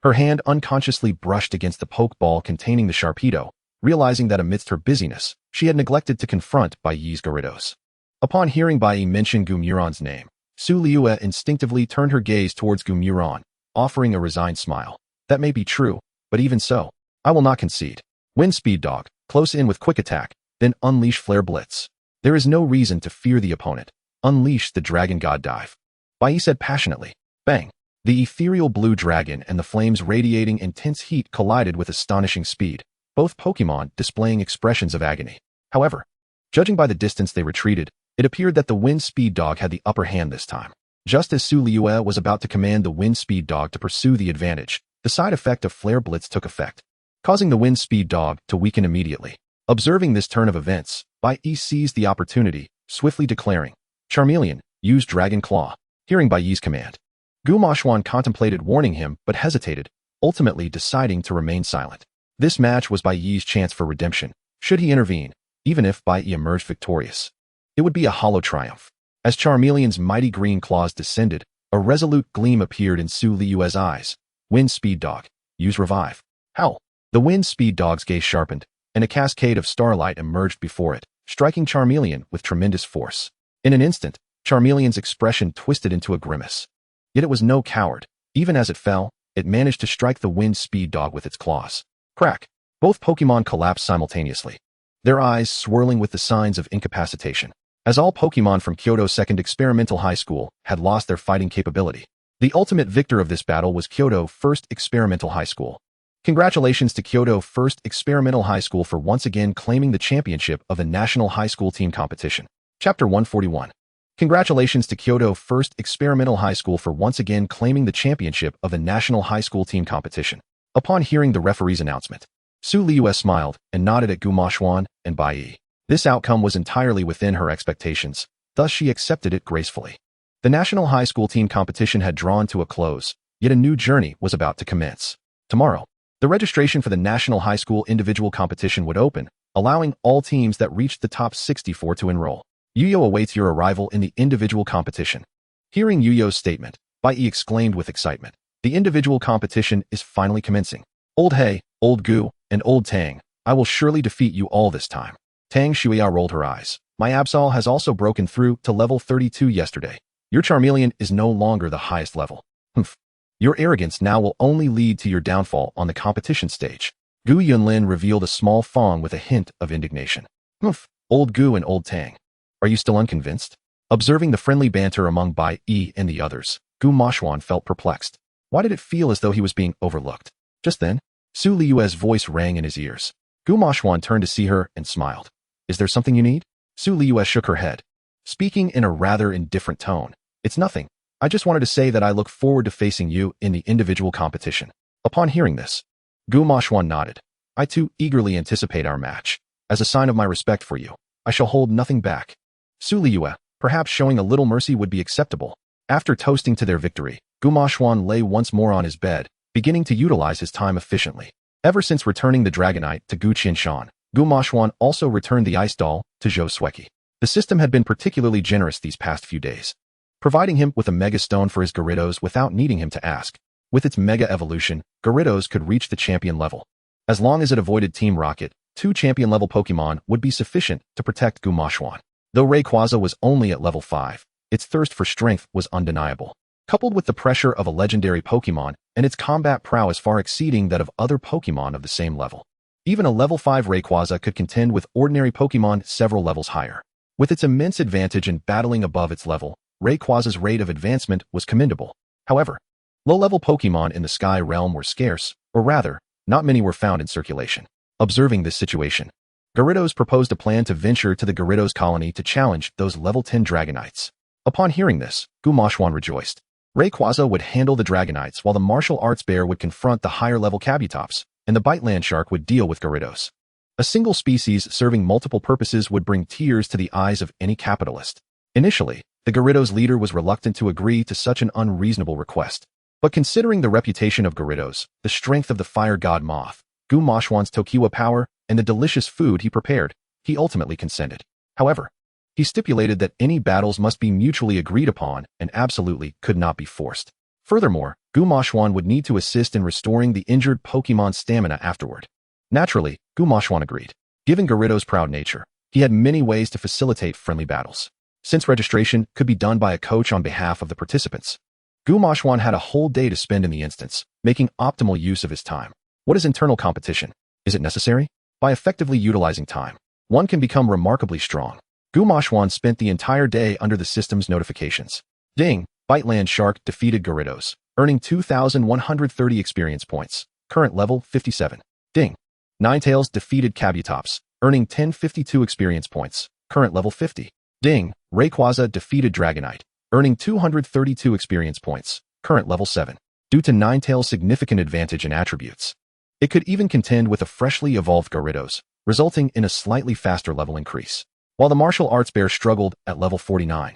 Her hand unconsciously brushed against the pokeball containing the Sharpedo, realizing that amidst her busyness, she had neglected to confront Bai Yi's Gyarados. Upon hearing Bai Yi mention Gumuron's name, Su Liyue instinctively turned her gaze towards Gumuron, offering a resigned smile. That may be true, but even so, I will not concede. Wind Speed Dog, close in with Quick Attack, then unleash Flare Blitz. There is no reason to fear the opponent. Unleash the Dragon God Dive. Bai Yi said passionately. Bang! The ethereal blue dragon and the flames radiating intense heat collided with astonishing speed, both Pokemon displaying expressions of agony. However, judging by the distance they retreated, it appeared that the Wind Speed Dog had the upper hand this time. Just as Su Liyue was about to command the Wind Speed Dog to pursue the advantage, the side effect of Flare Blitz took effect, causing the Wind Speed Dog to weaken immediately. Observing this turn of events, Bai Yi seized the opportunity, swiftly declaring, Charmeleon, use Dragon Claw. Hearing Bai Yi's command, Gumoshuan contemplated warning him but hesitated, ultimately deciding to remain silent. This match was Bai Yi's chance for redemption. Should he intervene, even if Bai Yi emerged victorious, it would be a hollow triumph. As Charmeleon's mighty green claws descended, a resolute gleam appeared in Su Liyue's eyes. Wind Speed Dog, use Revive. Howl! The Wind Speed Dog's gaze sharpened, and a cascade of starlight emerged before it, striking Charmeleon with tremendous force. In an instant, Charmeleon's expression twisted into a grimace. Yet it was no coward. Even as it fell, it managed to strike the Wind Speed Dog with its claws. Crack! Both Pokemon collapsed simultaneously, their eyes swirling with the signs of incapacitation. As all Pokemon from Kyoto Second Experimental High School had lost their fighting capability, the ultimate victor of this battle was Kyoto First Experimental High School. Congratulations to Kyoto First Experimental High School for once again claiming the championship of the National High School Team Competition. Chapter 141. Congratulations to Kyoto First Experimental High School for once again claiming the championship of the National High School Team Competition. Upon hearing the referee's announcement, Su Liyue smiled and nodded at Gumoshuan and Bai Yi. This outcome was entirely within her expectations, thus she accepted it gracefully. The national high school team competition had drawn to a close, yet a new journey was about to commence. Tomorrow, the registration for the national high school individual competition would open, allowing all teams that reached the top 64 to enroll. Yuyo awaits your arrival in the individual competition. Hearing Yuyo's statement, Bai exclaimed with excitement. The individual competition is finally commencing. Old Hei, Old Gu, and Old Tang, I will surely defeat you all this time. Tang Shuya rolled her eyes. My Absol has also broken through to level 32 yesterday. Your Charmeleon is no longer the highest level. Humph. Your arrogance now will only lead to your downfall on the competition stage. Gu Yunlin revealed a small fawn with a hint of indignation. Humph. Old Gu and Old Tang. Are you still unconvinced? Observing the friendly banter among Bai Yi and the others, Gu Moshuan felt perplexed. Why did it feel as though he was being overlooked? Just then, Su Liyue's voice rang in his ears. Gu Moshuan turned to see her and smiled. Is there something you need? Su Liyue shook her head, speaking in a rather indifferent tone. It's nothing. I just wanted to say that I look forward to facing you in the individual competition. Upon hearing this, Gu Moshuan nodded. I too eagerly anticipate our match. As a sign of my respect for you, I shall hold nothing back. Su Liyue, perhaps showing a little mercy would be acceptable. After toasting to their victory, Gu Moshuan lay once more on his bed, beginning to utilize his time efficiently. Ever since returning the Dragonite to Gu Qinshan, Gu Moshuan also returned the Ice Doll to Zhou Sueki. The system had been particularly generous these past few days, providing him with a Mega Stone for his Gyarados without needing him to ask. With its Mega Evolution, Gyarados could reach the champion level. As long as it avoided Team Rocket, 2 champion-level Pokémon would be sufficient to protect Gu Moshuan. Though Rayquaza was only at level 5, its thirst for strength was undeniable. Coupled with the pressure of a legendary Pokémon and its combat prowess far exceeding that of other Pokémon of the same level, even a level 5 Rayquaza could contend with ordinary Pokémon several levels higher. With its immense advantage in battling above its level, Rayquaza's rate of advancement was commendable. However, low-level Pokémon in the Sky Realm were scarce, or rather, not many were found in circulation. Observing this situation, Gyarados proposed a plan to venture to the Gyarados colony to challenge those level 10 Dragonites. Upon hearing this, Gu Moshuan rejoiced. Rayquaza would handle the Dragonites while the martial arts bear would confront the higher-level Kabutops, and the Bite Land Shark would deal with Gyarados. A single species serving multiple purposes would bring tears to the eyes of any capitalist. Initially, the Gyarados leader was reluctant to agree to such an unreasonable request. But considering the reputation of Gyarados, the strength of the fire god Moth, Gu Moshuan's Tokiwa power, and the delicious food he prepared, he ultimately consented. However, he stipulated that any battles must be mutually agreed upon and absolutely could not be forced. Furthermore, Gu Moshuan would need to assist in restoring the injured Pokémon's stamina afterward. Naturally, Gu Moshuan agreed. Given Gyarados' proud nature, he had many ways to facilitate friendly battles. Since registration could be done by a coach on behalf of the participants, Gu Moshuan had a whole day to spend in the instance, making optimal use of his time. What is internal competition? Is it necessary? By effectively utilizing time, one can become remarkably strong. Gu Moshuan spent the entire day under the system's notifications. Ding! Bite Land Shark defeated Gyarados, earning 2,130 experience points, current level 57. Ding! Ninetales defeated Kabutops, earning 1052 experience points, current level 50. Ding! Rayquaza defeated Dragonite, earning 232 experience points, current level 7. Due to Ninetales' significant advantage in attributes, it could even contend with a freshly evolved Gyarados, resulting in a slightly faster level increase. While the martial arts bear struggled at level 49,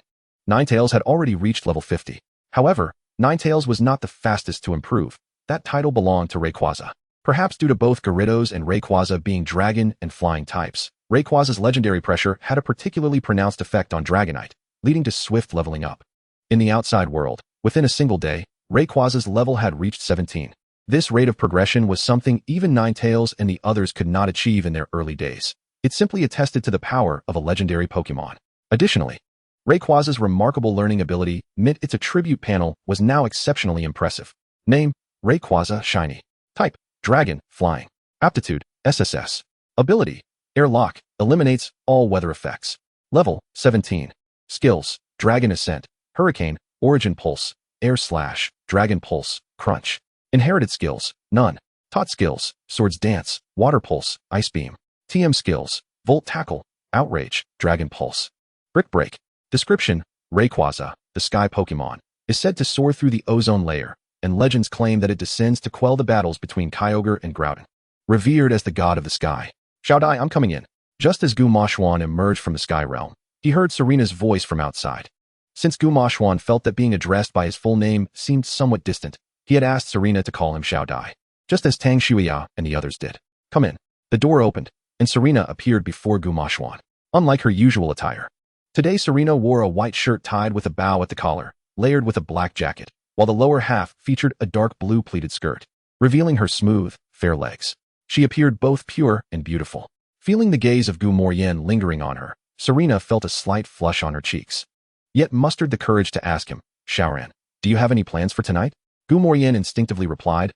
Ninetales had already reached level 50. However, Ninetales was not the fastest to improve. That title belonged to Rayquaza. Perhaps due to both Gyarados and Rayquaza being dragon and flying types, Rayquaza's legendary pressure had a particularly pronounced effect on Dragonite, leading to swift leveling up. In the outside world, within a single day, Rayquaza's level had reached 17. This rate of progression was something even Ninetales and the others could not achieve in their early days. It simply attested to the power of a legendary Pokémon. Additionally, Rayquaza's remarkable learning ability meant its attribute panel was now exceptionally impressive. Name, Rayquaza Shiny. Type, Dragon, Flying. Aptitude, SSS. Ability, Airlock, eliminates all weather effects. Level, 17. Skills, Dragon Ascent, Hurricane, Origin Pulse, Air Slash, Dragon Pulse, Crunch. Inherited skills, none. Taught skills, Swords Dance, Water Pulse, Ice Beam. TM skills, Volt Tackle, Outrage, Dragon Pulse. Brick Break. Description, Rayquaza, the Sky Pokémon, is said to soar through the ozone layer, and legends claim that it descends to quell the battles between Kyogre and Groudon. Revered as the god of the sky. Xiaodai, I'm coming in. Just as Gu Moshwan emerged from the sky realm, he heard Serena's voice from outside. Since Gu Moshwan felt that being addressed by his full name seemed somewhat distant, he had asked Serena to call him Xiao Dai, just as Tang Shuya and the others did. Come in. The door opened, and Serena appeared before Gu Moshwan. Unlike her usual attire, today Serena wore a white shirt tied with a bow at the collar, layered with a black jacket, while the lower half featured a dark blue pleated skirt, revealing her smooth, fair legs. She appeared both pure and beautiful. Feeling the gaze of Gu Moryen lingering on her, Serena felt a slight flush on her cheeks, yet mustered the courage to ask him, Xiaoran, do you have any plans for tonight? Gu Moryen instinctively replied,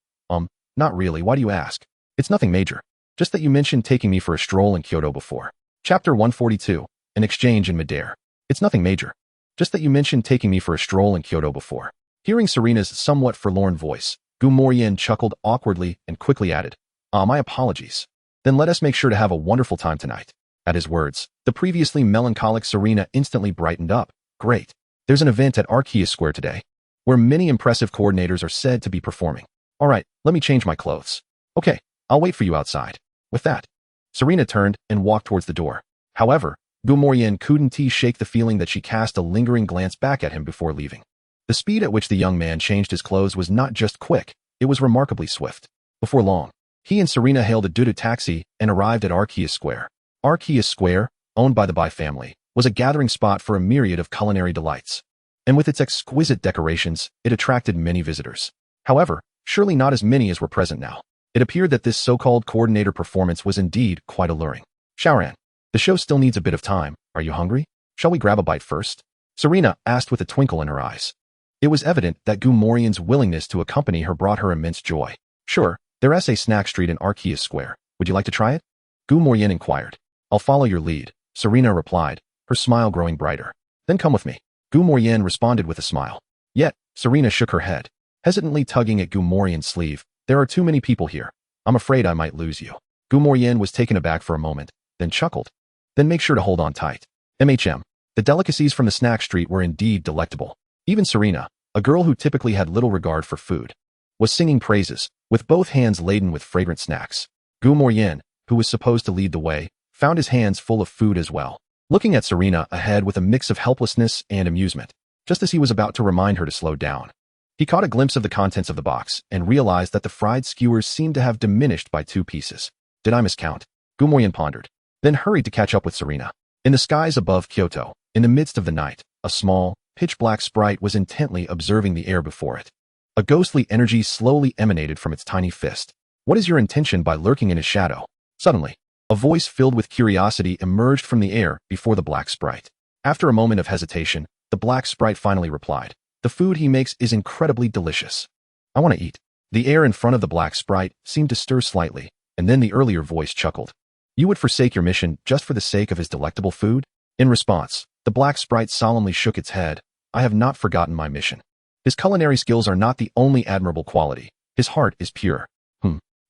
not really, why do you ask? It's nothing major. Just that you mentioned taking me for a stroll in Kyoto before. Chapter 142, An Exchange in Midair. It's nothing major. Just that you mentioned taking me for a stroll in Kyoto before. Hearing Serena's somewhat forlorn voice, Gu Moryen chuckled awkwardly and quickly added, my apologies. Then let us make sure to have a wonderful time tonight. At his words, the previously melancholic Serena instantly brightened up. Great. There's an event at Arceus Square today, where many impressive coordinators are said to be performing. All right, let me change my clothes. Okay, I'll wait for you outside. With that, Serena turned and walked towards the door. However, Gu Moryen couldn't shake the feeling that she cast a lingering glance back at him before leaving. The speed at which the young man changed his clothes was not just quick, it was remarkably swift. Before long, he and Serena hailed a Dudu taxi and arrived at Arceus Square. Arceus Square, owned by the Bai family, was a gathering spot for a myriad of culinary delights. And with its exquisite decorations, it attracted many visitors. However, surely not as many as were present now. It appeared that this so-called coordinator performance was indeed quite alluring. Xiaoran, the show still needs a bit of time. Are you hungry? Shall we grab a bite first? Serena asked with a twinkle in her eyes. It was evident that Gu Moryen's willingness to accompany her brought her immense joy. Sure, there's a snack street in Arceus Square. Would you like to try it? Gu Moryen inquired. I'll follow your lead, Serena replied, her smile growing brighter. Then come with me. Gu Moryen responded with a smile. Yet, Serena shook her head, hesitantly tugging at Gu Moryen's sleeve. There are too many people here. I'm afraid I might lose you. Gu Moryen was taken aback for a moment, then chuckled. Then make sure to hold on tight. The delicacies from the snack street were indeed delectable. Even Serena, a girl who typically had little regard for food, was singing praises, with both hands laden with fragrant snacks. Gu Moryen, who was supposed to lead the way, found his hands full of food as well, looking at Serena ahead with a mix of helplessness and amusement, just as he was about to remind her to slow down. He caught a glimpse of the contents of the box and realized that the fried skewers seemed to have diminished by 2 pieces. Did I miscount? Gu Moryen pondered, then hurried to catch up with Serena. In the skies above Kyoto, in the midst of the night, a small, pitch-black sprite was intently observing the air before it. A ghostly energy slowly emanated from its tiny fist. What is your intention by lurking in his shadow? Suddenly, a voice filled with curiosity emerged from the air before the black sprite. After a moment of hesitation, the black sprite finally replied, the food he makes is incredibly delicious. I want to eat. The air in front of the black sprite seemed to stir slightly, and then the earlier voice chuckled. You would forsake your mission just for the sake of his delectable food? In response, the black sprite solemnly shook its head. I have not forgotten my mission. His culinary skills are not the only admirable quality. His heart is pure.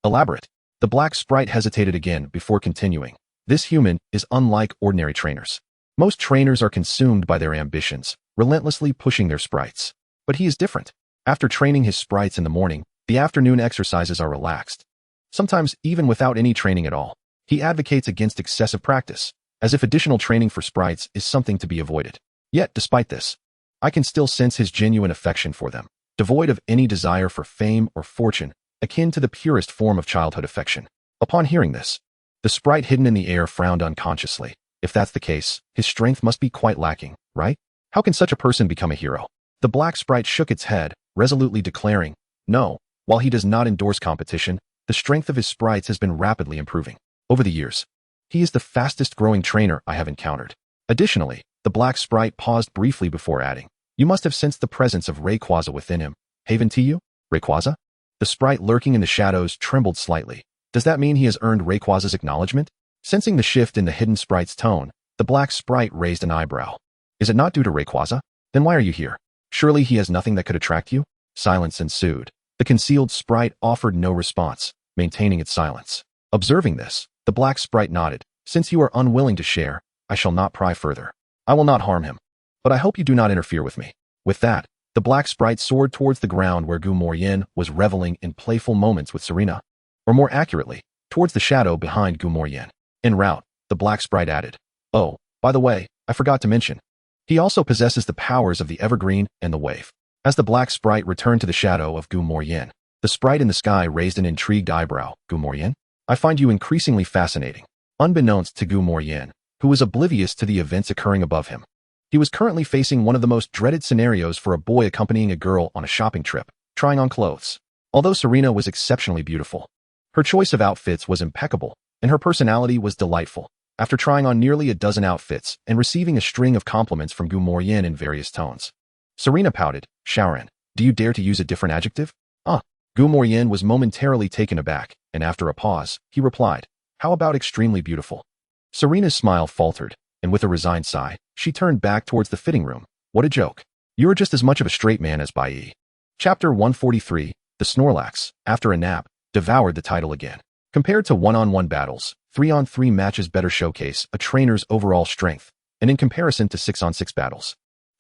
Elaborate. The black sprite hesitated again before continuing. This human is unlike ordinary trainers. Most trainers are consumed by their ambitions, relentlessly pushing their sprites. But he is different. After training his sprites in the morning, the afternoon exercises are relaxed. Sometimes even without any training at all. He advocates against excessive practice, as if additional training for sprites is something to be avoided. Yet, despite this, I can still sense his genuine affection for them, devoid of any desire for fame or fortune, akin to the purest form of childhood affection. Upon hearing this, the sprite hidden in the air frowned unconsciously. If that's the case, his strength must be quite lacking, right? How can such a person become a hero? The black sprite shook its head, resolutely declaring, no, while he does not endorse competition, the strength of his sprites has been rapidly improving. Over the years, he is the fastest growing trainer I have encountered. Additionally, the black sprite paused briefly before adding, you must have sensed the presence of Rayquaza within him. Haven to you? Rayquaza? The sprite lurking in the shadows trembled slightly. Does that mean he has earned Rayquaza's acknowledgement? Sensing the shift in the hidden sprite's tone, the black sprite raised an eyebrow. Is it not due to Rayquaza? Then why are you here? Surely he has nothing that could attract you? Silence ensued. The concealed sprite offered no response, maintaining its silence. Observing this, the black sprite nodded. Since you are unwilling to share, I shall not pry further. I will not harm him. But I hope you do not interfere with me. With that, the black sprite soared towards the ground where Gu Moryen was reveling in playful moments with Serena. Or more accurately, towards the shadow behind Gu Moryen. En route, the black sprite added. Oh, by the way, I forgot to mention. He also possesses the powers of the evergreen and the wave. As the black sprite returned to the shadow of Gu Morian, the sprite in the sky raised an intrigued eyebrow. Gu Morian? I find you increasingly fascinating. Unbeknownst to Gu Morian, who was oblivious to the events occurring above him, he was currently facing one of the most dreaded scenarios for a boy accompanying a girl on a shopping trip, trying on clothes. Although Serena was exceptionally beautiful, her choice of outfits was impeccable, and her personality was delightful. After trying on nearly a dozen outfits and receiving a string of compliments from Gu Morian in various tones, Serena pouted. Xiaoran, do you dare to use a different adjective? Gu Morian was momentarily taken aback, and after a pause, he replied, how about extremely beautiful? Serena's smile faltered, and with a resigned sigh, she turned back towards the fitting room. What a joke. You are just as much of a straight man as Bai. Chapter 143, The Snorlax, after a nap, devoured the title again. Compared to one-on-one battles, 3-on-3 matches better showcase a trainer's overall strength, and in comparison to 6-on-6 battles,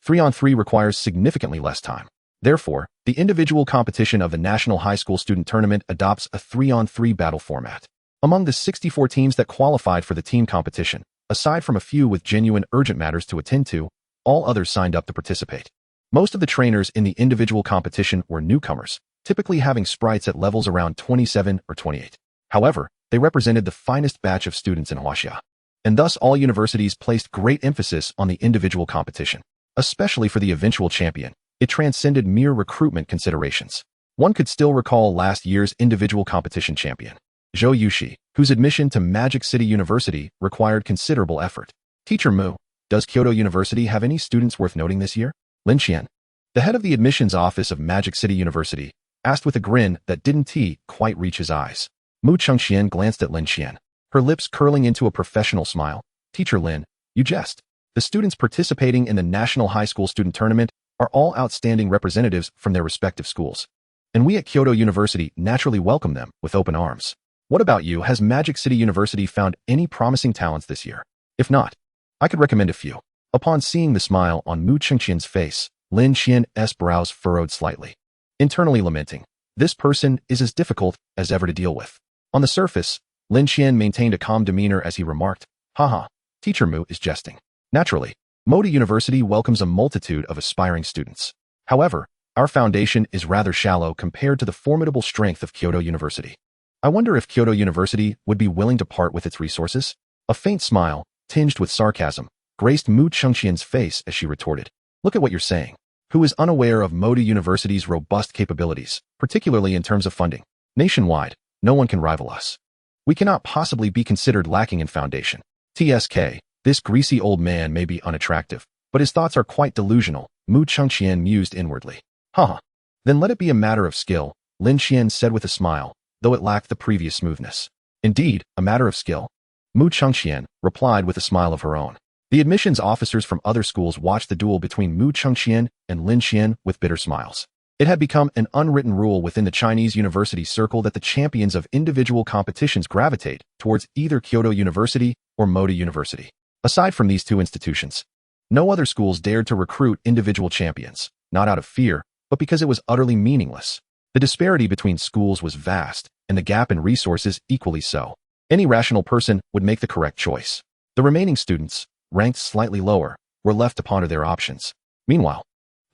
3-on-3 requires significantly less time. Therefore, the individual competition of the National High School Student Tournament adopts a 3-on-3 battle format. Among the 64 teams that qualified for the team competition, aside from a few with genuine urgent matters to attend to, all others signed up to participate. Most of the trainers in the individual competition were newcomers, typically having sprites at levels around 27 or 28. However, they represented the finest batch of students in Huaxia, and thus all universities placed great emphasis on the individual competition. Especially for the eventual champion, it transcended mere recruitment considerations. One could still recall last year's individual competition champion, Zhou Yushi, whose admission to Magic City University required considerable effort. Teacher Mu, does Kyoto University have any students worth noting this year? Lin Qian, the head of the admissions office of Magic City University, asked with a grin that didn't quite reach his eyes. Mu Chengxian glanced at Lin Qian, her lips curling into a professional smile. Teacher Lin, you jest. The students participating in the National High School Student Tournament are all outstanding representatives from their respective schools, and we at Kyoto University naturally welcome them with open arms. What about you? Has Magic City University found any promising talents this year? If not, I could recommend a few. Upon seeing the smile on Mu Chengxian's face, Lin Qian's brows furrowed slightly, internally lamenting, this person is as difficult as ever to deal with. On the surface, Lin Qian maintained a calm demeanor as he remarked, haha, Teacher Mu is jesting. Naturally, Modi University welcomes a multitude of aspiring students. However, our foundation is rather shallow compared to the formidable strength of Kyoto University. I wonder if Kyoto University would be willing to part with its resources? A faint smile, tinged with sarcasm, graced Mu Chengxian's face as she retorted, look at what you're saying. Who is unaware of Modi University's robust capabilities, particularly in terms of funding? Nationwide, no one can rival us. We cannot possibly be considered lacking in foundation. TSK. This greasy old man may be unattractive, but his thoughts are quite delusional, Mu Chengxian mused inwardly. Then let it be a matter of skill, Lin Qian said with a smile, though it lacked the previous smoothness. Indeed, a matter of skill, Mu Chengxian replied with a smile of her own. The admissions officers from other schools watched the duel between Mu Chengxian and Lin Qian with bitter smiles. It had become an unwritten rule within the Chinese university circle that the champions of individual competitions gravitate towards either Kyoto University or Modi University. Aside from these two institutions, no other schools dared to recruit individual champions, not out of fear, but because it was utterly meaningless. The disparity between schools was vast, and the gap in resources equally so. Any rational person would make the correct choice. The remaining students, ranked slightly lower, were left to ponder their options. Meanwhile,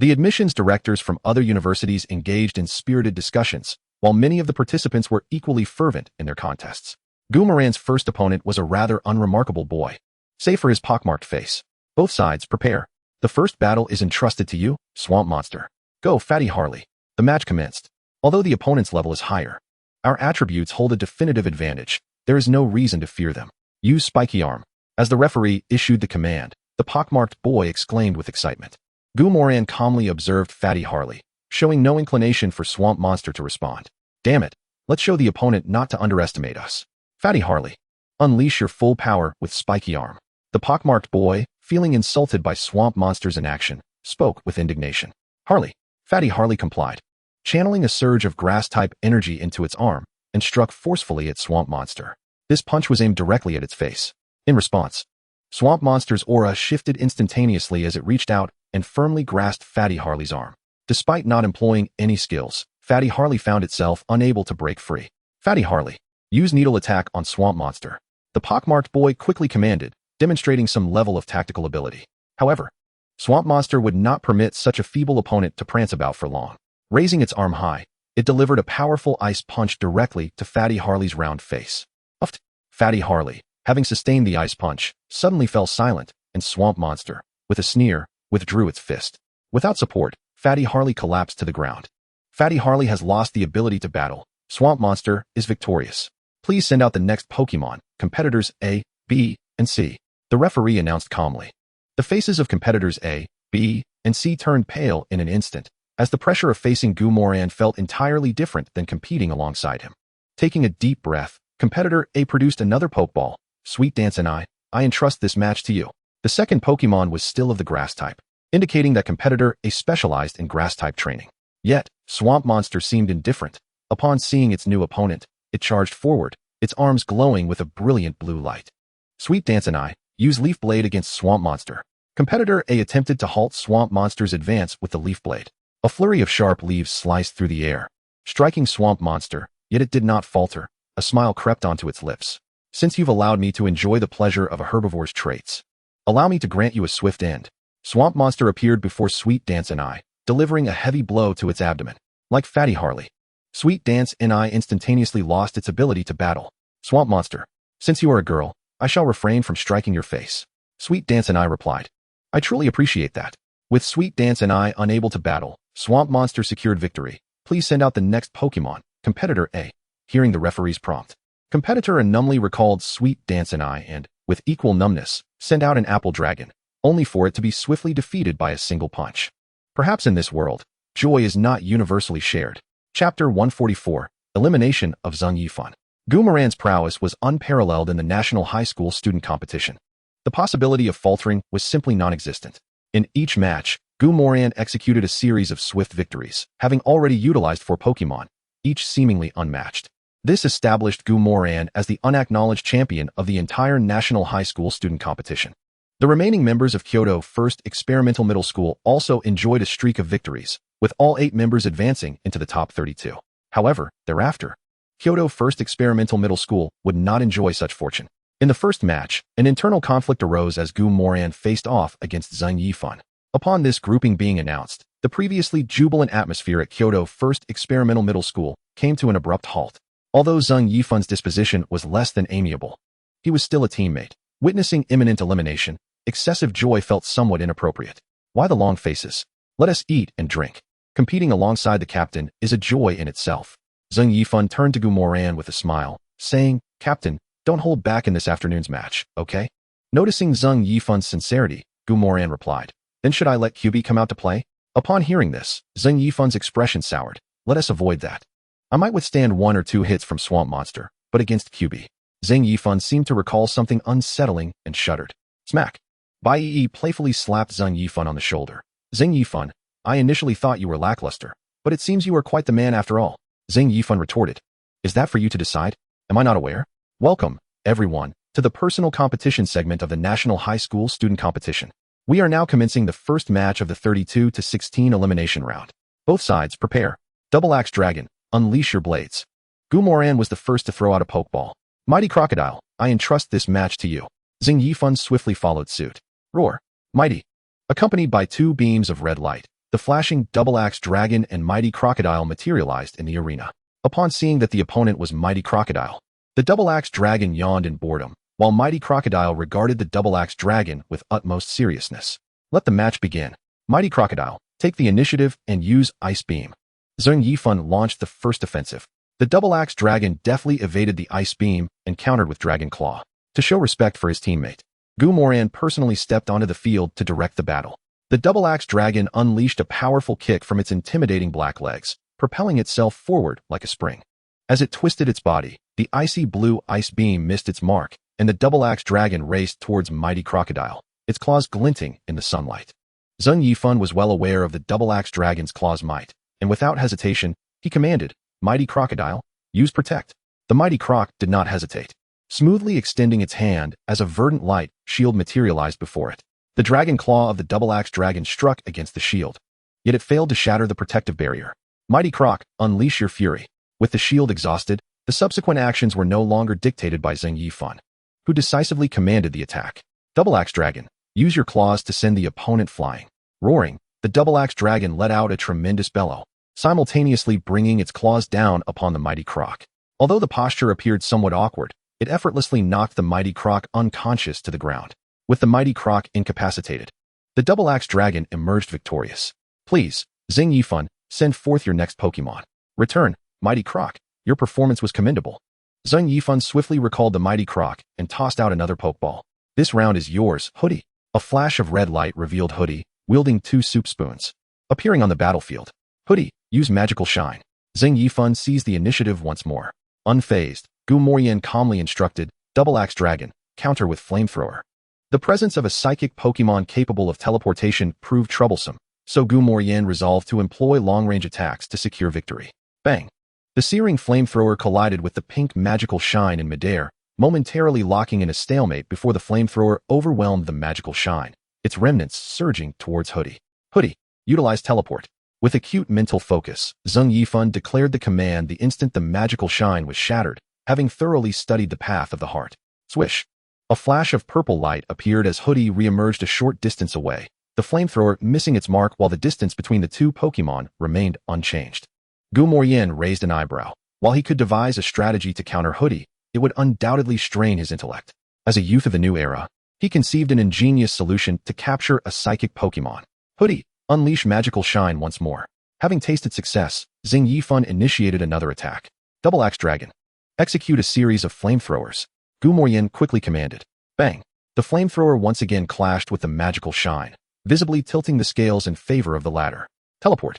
the admissions directors from other universities engaged in spirited discussions, while many of the participants were equally fervent in their contests. Gu Moran's first opponent was a rather unremarkable boy, save for his pockmarked face. Both sides prepare. The first battle is entrusted to you, Swamp Monster. Go, Fatty Harley. The match commenced. Although the opponent's level is higher, our attributes hold a definitive advantage. There is no reason to fear them. Use Spiky Arm. As the referee issued the command, the pockmarked boy exclaimed with excitement. Gu Moran calmly observed Fatty Harley, showing no inclination for Swamp Monster to respond. Damn it, let's show the opponent not to underestimate us. Fatty Harley, unleash your full power with Spiky Arm. The pockmarked boy, feeling insulted by Swamp Monster's inaction, spoke with indignation. Harley. Fatty Harley complied, channeling a surge of grass-type energy into its arm, and struck forcefully at Swamp Monster. This punch was aimed directly at its face. In response, Swamp Monster's aura shifted instantaneously as it reached out and firmly grasped Fatty Harley's arm. Despite not employing any skills, Fatty Harley found itself unable to break free. Fatty Harley, use Needle Attack on Swamp Monster. The pockmarked boy quickly commanded, demonstrating some level of tactical ability. However, Swamp Monster would not permit such a feeble opponent to prance about for long. Raising its arm high, it delivered a powerful ice punch directly to Fatty Harley's round face. Uffed. Fatty Harley, having sustained the ice punch, suddenly fell silent, and Swamp Monster, with a sneer, withdrew its fist. Without support, Fatty Harley collapsed to the ground. Fatty Harley has lost the ability to battle. Swamp Monster is victorious. Please send out the next Pokémon, competitors A, B, and C. The referee announced calmly. The faces of competitors A, B, and C turned pale in an instant, as the pressure of facing Goomoran felt entirely different than competing alongside him. Taking a deep breath, competitor A produced another Pokeball. Sweet Dance and I entrust this match to you. The second Pokemon was still of the Grass type, indicating that competitor A specialized in Grass type training. Yet, Swamp Monster seemed indifferent. Upon seeing its new opponent, it charged forward, its arms glowing with a brilliant blue light. Sweet Dance and I use Leaf Blade against Swamp Monster. Competitor A attempted to halt Swamp Monster's advance with the Leaf Blade. A flurry of sharp leaves sliced through the air, striking Swamp Monster, yet it did not falter. A smile crept onto its lips. Since you've allowed me to enjoy the pleasure of a herbivore's traits, allow me to grant you a swift end. Swamp Monster appeared before Sweet Dance and I, delivering a heavy blow to its abdomen. Like Fatty Harley, Sweet Dance and I instantaneously lost its ability to battle. Swamp Monster, since you are a girl, I shall refrain from striking your face. Sweet Dance and I replied. I truly appreciate that. With Sweet Dance and I unable to battle, Swamp Monster secured victory. Please send out the next Pokemon, competitor A. Hearing the referee's prompt, competitor A numbly recalled Sweet Dance and I and, with equal numbness, sent out an Apple Dragon, only for it to be swiftly defeated by a single punch. Perhaps in this world, joy is not universally shared. Chapter 144, Elimination of Zheng Yifan. Goomoran's prowess was unparalleled in the National High School Student Competition. The possibility of faltering was simply non-existent. In each match, Goomoran executed a series of swift victories, having already utilized 4 Pokemon, each seemingly unmatched. This established Goomoran as the unacknowledged champion of the entire National High School Student Competition. The remaining members of Kyoto First Experimental Middle School also enjoyed a streak of victories, with all 8 members advancing into the top 32. However, thereafter, Kyoto First Experimental Middle School would not enjoy such fortune. In the first match, an internal conflict arose as Goomoran faced off against Zheng Yifan. Upon this grouping being announced, the previously jubilant atmosphere at Kyoto First Experimental Middle School came to an abrupt halt. Although Zheng Yifan's disposition was less than amiable, he was still a teammate. Witnessing imminent elimination, excessive joy felt somewhat inappropriate. Why the long faces? Let us eat and drink. Competing alongside the captain is a joy in itself. Zheng Yifan turned to Goomoran with a smile, saying, Captain, don't hold back in this afternoon's match, okay? Noticing Zheng Yifan's sincerity, Goomoran replied, Then should I let QB come out to play? Upon hearing this, Zheng Yifan's expression soured. Let us avoid that. I might withstand 1 or 2 hits from Swamp Monster, but against QB. Zheng Yifan seemed to recall something unsettling and shuddered. Smack. Bai Yi playfully slapped Zheng Yifan on the shoulder. Zheng Yifan, I initially thought you were lackluster, but it seems you are quite the man after all. Zheng Yifan retorted. Is that for you to decide? Am I not aware? Welcome, everyone, to the personal competition segment of the National High School Student Competition. We are now commencing the first match of the 32-16 elimination round. Both sides prepare. Double Axe Dragon, unleash your blades. Goomoran was the first to throw out a Pokeball. Mighty Crocodile, I entrust this match to you. Zheng Yifan swiftly followed suit. Roar. Mighty. Accompanied by 2 beams of red light, the flashing Double Axe Dragon and Mighty Crocodile materialized in the arena. Upon seeing that the opponent was Mighty Crocodile, the Double Axe Dragon yawned in boredom, while Mighty Crocodile regarded the Double Axe Dragon with utmost seriousness. Let the match begin. Mighty Crocodile, take the initiative and use Ice Beam. Zheng Yifan launched the first offensive. The Double Axe Dragon deftly evaded the Ice Beam and countered with Dragon Claw. To show respect for his teammate, Goomoran personally stepped onto the field to direct the battle. The Double Axe Dragon unleashed a powerful kick from its intimidating black legs, propelling itself forward like a spring. As it twisted its body, the icy blue Ice Beam missed its mark, and the Double Axe Dragon raced towards Mighty Crocodile, its claws glinting in the sunlight. Zheng Yifan was well aware of the Double Axe Dragon's claw's might, and without hesitation, he commanded, Mighty Crocodile, use Protect. The Mighty Croc did not hesitate, smoothly extending its hand as a verdant light shield materialized before it. The dragon claw of the Double Axe Dragon struck against the shield, yet it failed to shatter the protective barrier. Mighty Croc, unleash your fury. With the shield exhausted, the subsequent actions were no longer dictated by Zheng Yifan. who decisively commanded the attack. Double Axe Dragon, use your claws to send the opponent flying. Roaring, the Double Axe Dragon let out a tremendous bellow, simultaneously bringing its claws down upon the mighty croc. Although the posture appeared somewhat awkward, it effortlessly knocked the mighty croc unconscious to the ground. With the mighty croc incapacitated, the Double Axe Dragon emerged victorious. Please, Xing Yifan, send forth your next Pokemon. Return, mighty croc, your performance was commendable. Xing Yifan swiftly recalled the mighty croc and tossed out another Pokeball. This round is yours, Hoodie. A flash of red light revealed Hoodie, wielding 2 soup spoons. Appearing on the battlefield. Hoodie, use Magical Shine. Xing Yifan seized the initiative once more. Unfazed, Gu Morian calmly instructed, Double Axe Dragon, counter with Flamethrower. The presence of a psychic Pokemon capable of teleportation proved troublesome, so Gu Morian resolved to employ long-range attacks to secure victory. Bang! The searing Flamethrower collided with the pink Magical Shine in midair, momentarily locking in a stalemate before the Flamethrower overwhelmed the Magical Shine, its remnants surging towards Hoodie. Hoodie, utilize Teleport. With acute mental focus, Xing Yifan declared the command the instant the Magical Shine was shattered, having thoroughly studied the path of the heart. Swish! A flash of purple light appeared as Hoodie re-emerged a short distance away, the Flamethrower missing its mark while the distance between the 2 Pokemon remained unchanged. Gu Morian raised an eyebrow. While he could devise a strategy to counter Hoodie, it would undoubtedly strain his intellect. As a youth of the new era, he conceived an ingenious solution to capture a psychic Pokemon. Hoodie, unleash Magical Shine once more. Having tasted success, Xing Yifan initiated another attack. Double Axe Dragon, execute a series of flamethrowers. Gu Morian quickly commanded. Bang! The Flamethrower once again clashed with the Magical Shine, visibly tilting the scales in favor of the latter. Teleport.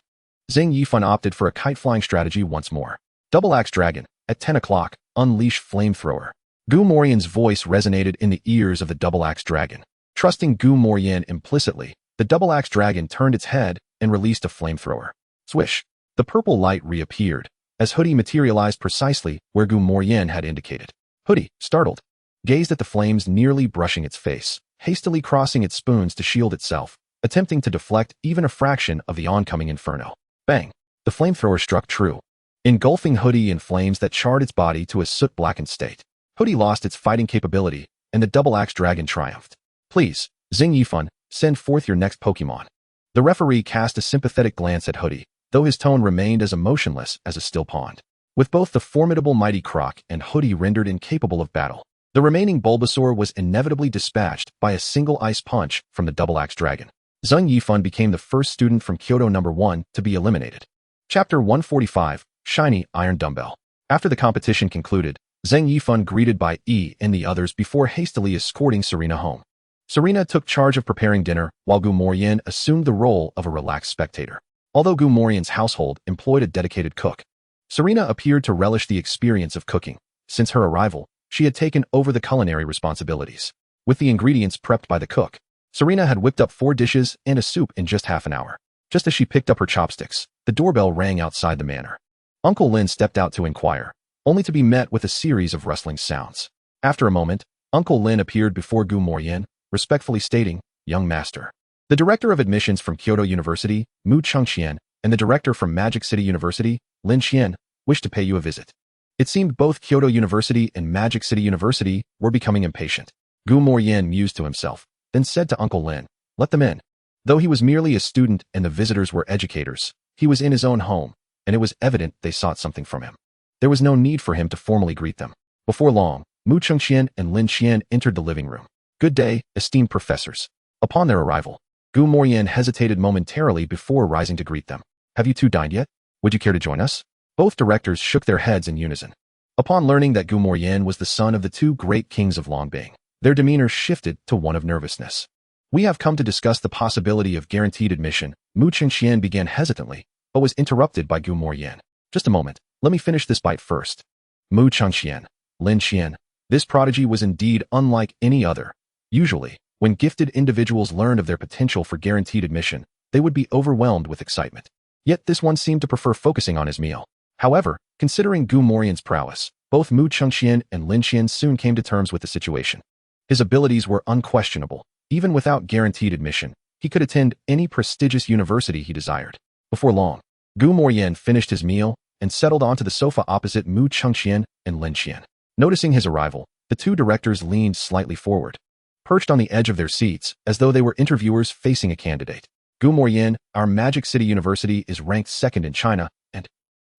Xing Yifan opted for a kite-flying strategy once more. Double Axe Dragon, at 10 o'clock, unleash Flamethrower. Gu Morian's voice resonated in the ears of the Double Axe Dragon. Trusting Gu Morian implicitly, the Double Axe Dragon turned its head and released a Flamethrower. Swish! The purple light reappeared, as Hoodie materialized precisely where Gu Morian had indicated. Hoodie, startled, gazed at the flames nearly brushing its face, hastily crossing its spoons to shield itself, attempting to deflect even a fraction of the oncoming inferno. Bang! The Flamethrower struck true, engulfing Hoodie in flames that charred its body to a soot-blackened state. Hoodie lost its fighting capability, and the Double Axe Dragon triumphed. Please, Xing Yifan, send forth your next Pokemon. The referee cast a sympathetic glance at Hoodie, though his tone remained as emotionless as a still pond. With both the formidable mighty croc and Hoodie rendered incapable of battle, the remaining Bulbasaur was inevitably dispatched by a single ice punch from the Double Axe Dragon. Xing Yifan became the first student from Kyoto No. 1 to be eliminated. Chapter 145, Shiny Iron Dumbbell. After the competition concluded, Xing Yifan greeted by E and the others before hastily escorting Serena home. Serena took charge of preparing dinner, while Gu Morian assumed the role of a relaxed spectator. Although Gu Morian's household employed a dedicated cook, Serena appeared to relish the experience of cooking. Since her arrival, she had taken over the culinary responsibilities. With the ingredients prepped by the cook, Serena had whipped up 4 dishes and a soup in just half an hour. Just as she picked up her chopsticks, the doorbell rang outside the manor. Uncle Lin stepped out to inquire, only to be met with a series of rustling sounds. After a moment, Uncle Lin appeared before Gu Morian, respectfully stating, "Young master." The director of admissions from Kyoto University, Mu Chengqian, and the director from Magic City University, Lin Qian, wished to pay you a visit. It seemed both Kyoto University and Magic City University were becoming impatient. Gu Morian mused to himself, then said to Uncle Lin, "Let them in." Though he was merely a student and the visitors were educators, he was in his own home, and it was evident they sought something from him. There was no need for him to formally greet them. Before long, Mu Chengqian and Lin Qian entered the living room. "Good day, esteemed professors." Upon their arrival, Gu Morian hesitated momentarily before rising to greet them. "Have you two dined yet? Would you care to join us?" Both directors shook their heads in unison. Upon learning that Gu Morian was the son of the 2 great kings of Longbing, their demeanor shifted to one of nervousness. "We have come to discuss the possibility of guaranteed admission." Mu Chengqian began hesitantly, but was interrupted by Gu Morian. "Just a moment, let me finish this bite first." Mu Chengqian, Lin Qian. This prodigy was indeed unlike any other. Usually, when gifted individuals learned of their potential for guaranteed admission, they would be overwhelmed with excitement. Yet this one seemed to prefer focusing on his meal. However, considering Gu Morian's prowess, both Mu Chengqian and Lin Qian soon came to terms with the situation. His abilities were unquestionable. Even without guaranteed admission, he could attend any prestigious university he desired. Before long, Gu Morian finished his meal and settled onto the sofa opposite Mu Chengqian and Lin Qian. Noticing his arrival, The two directors leaned slightly forward, perched on the edge of their seats as though they were interviewers facing a candidate. Gu Moyin, our Magic City University is ranked second in China, and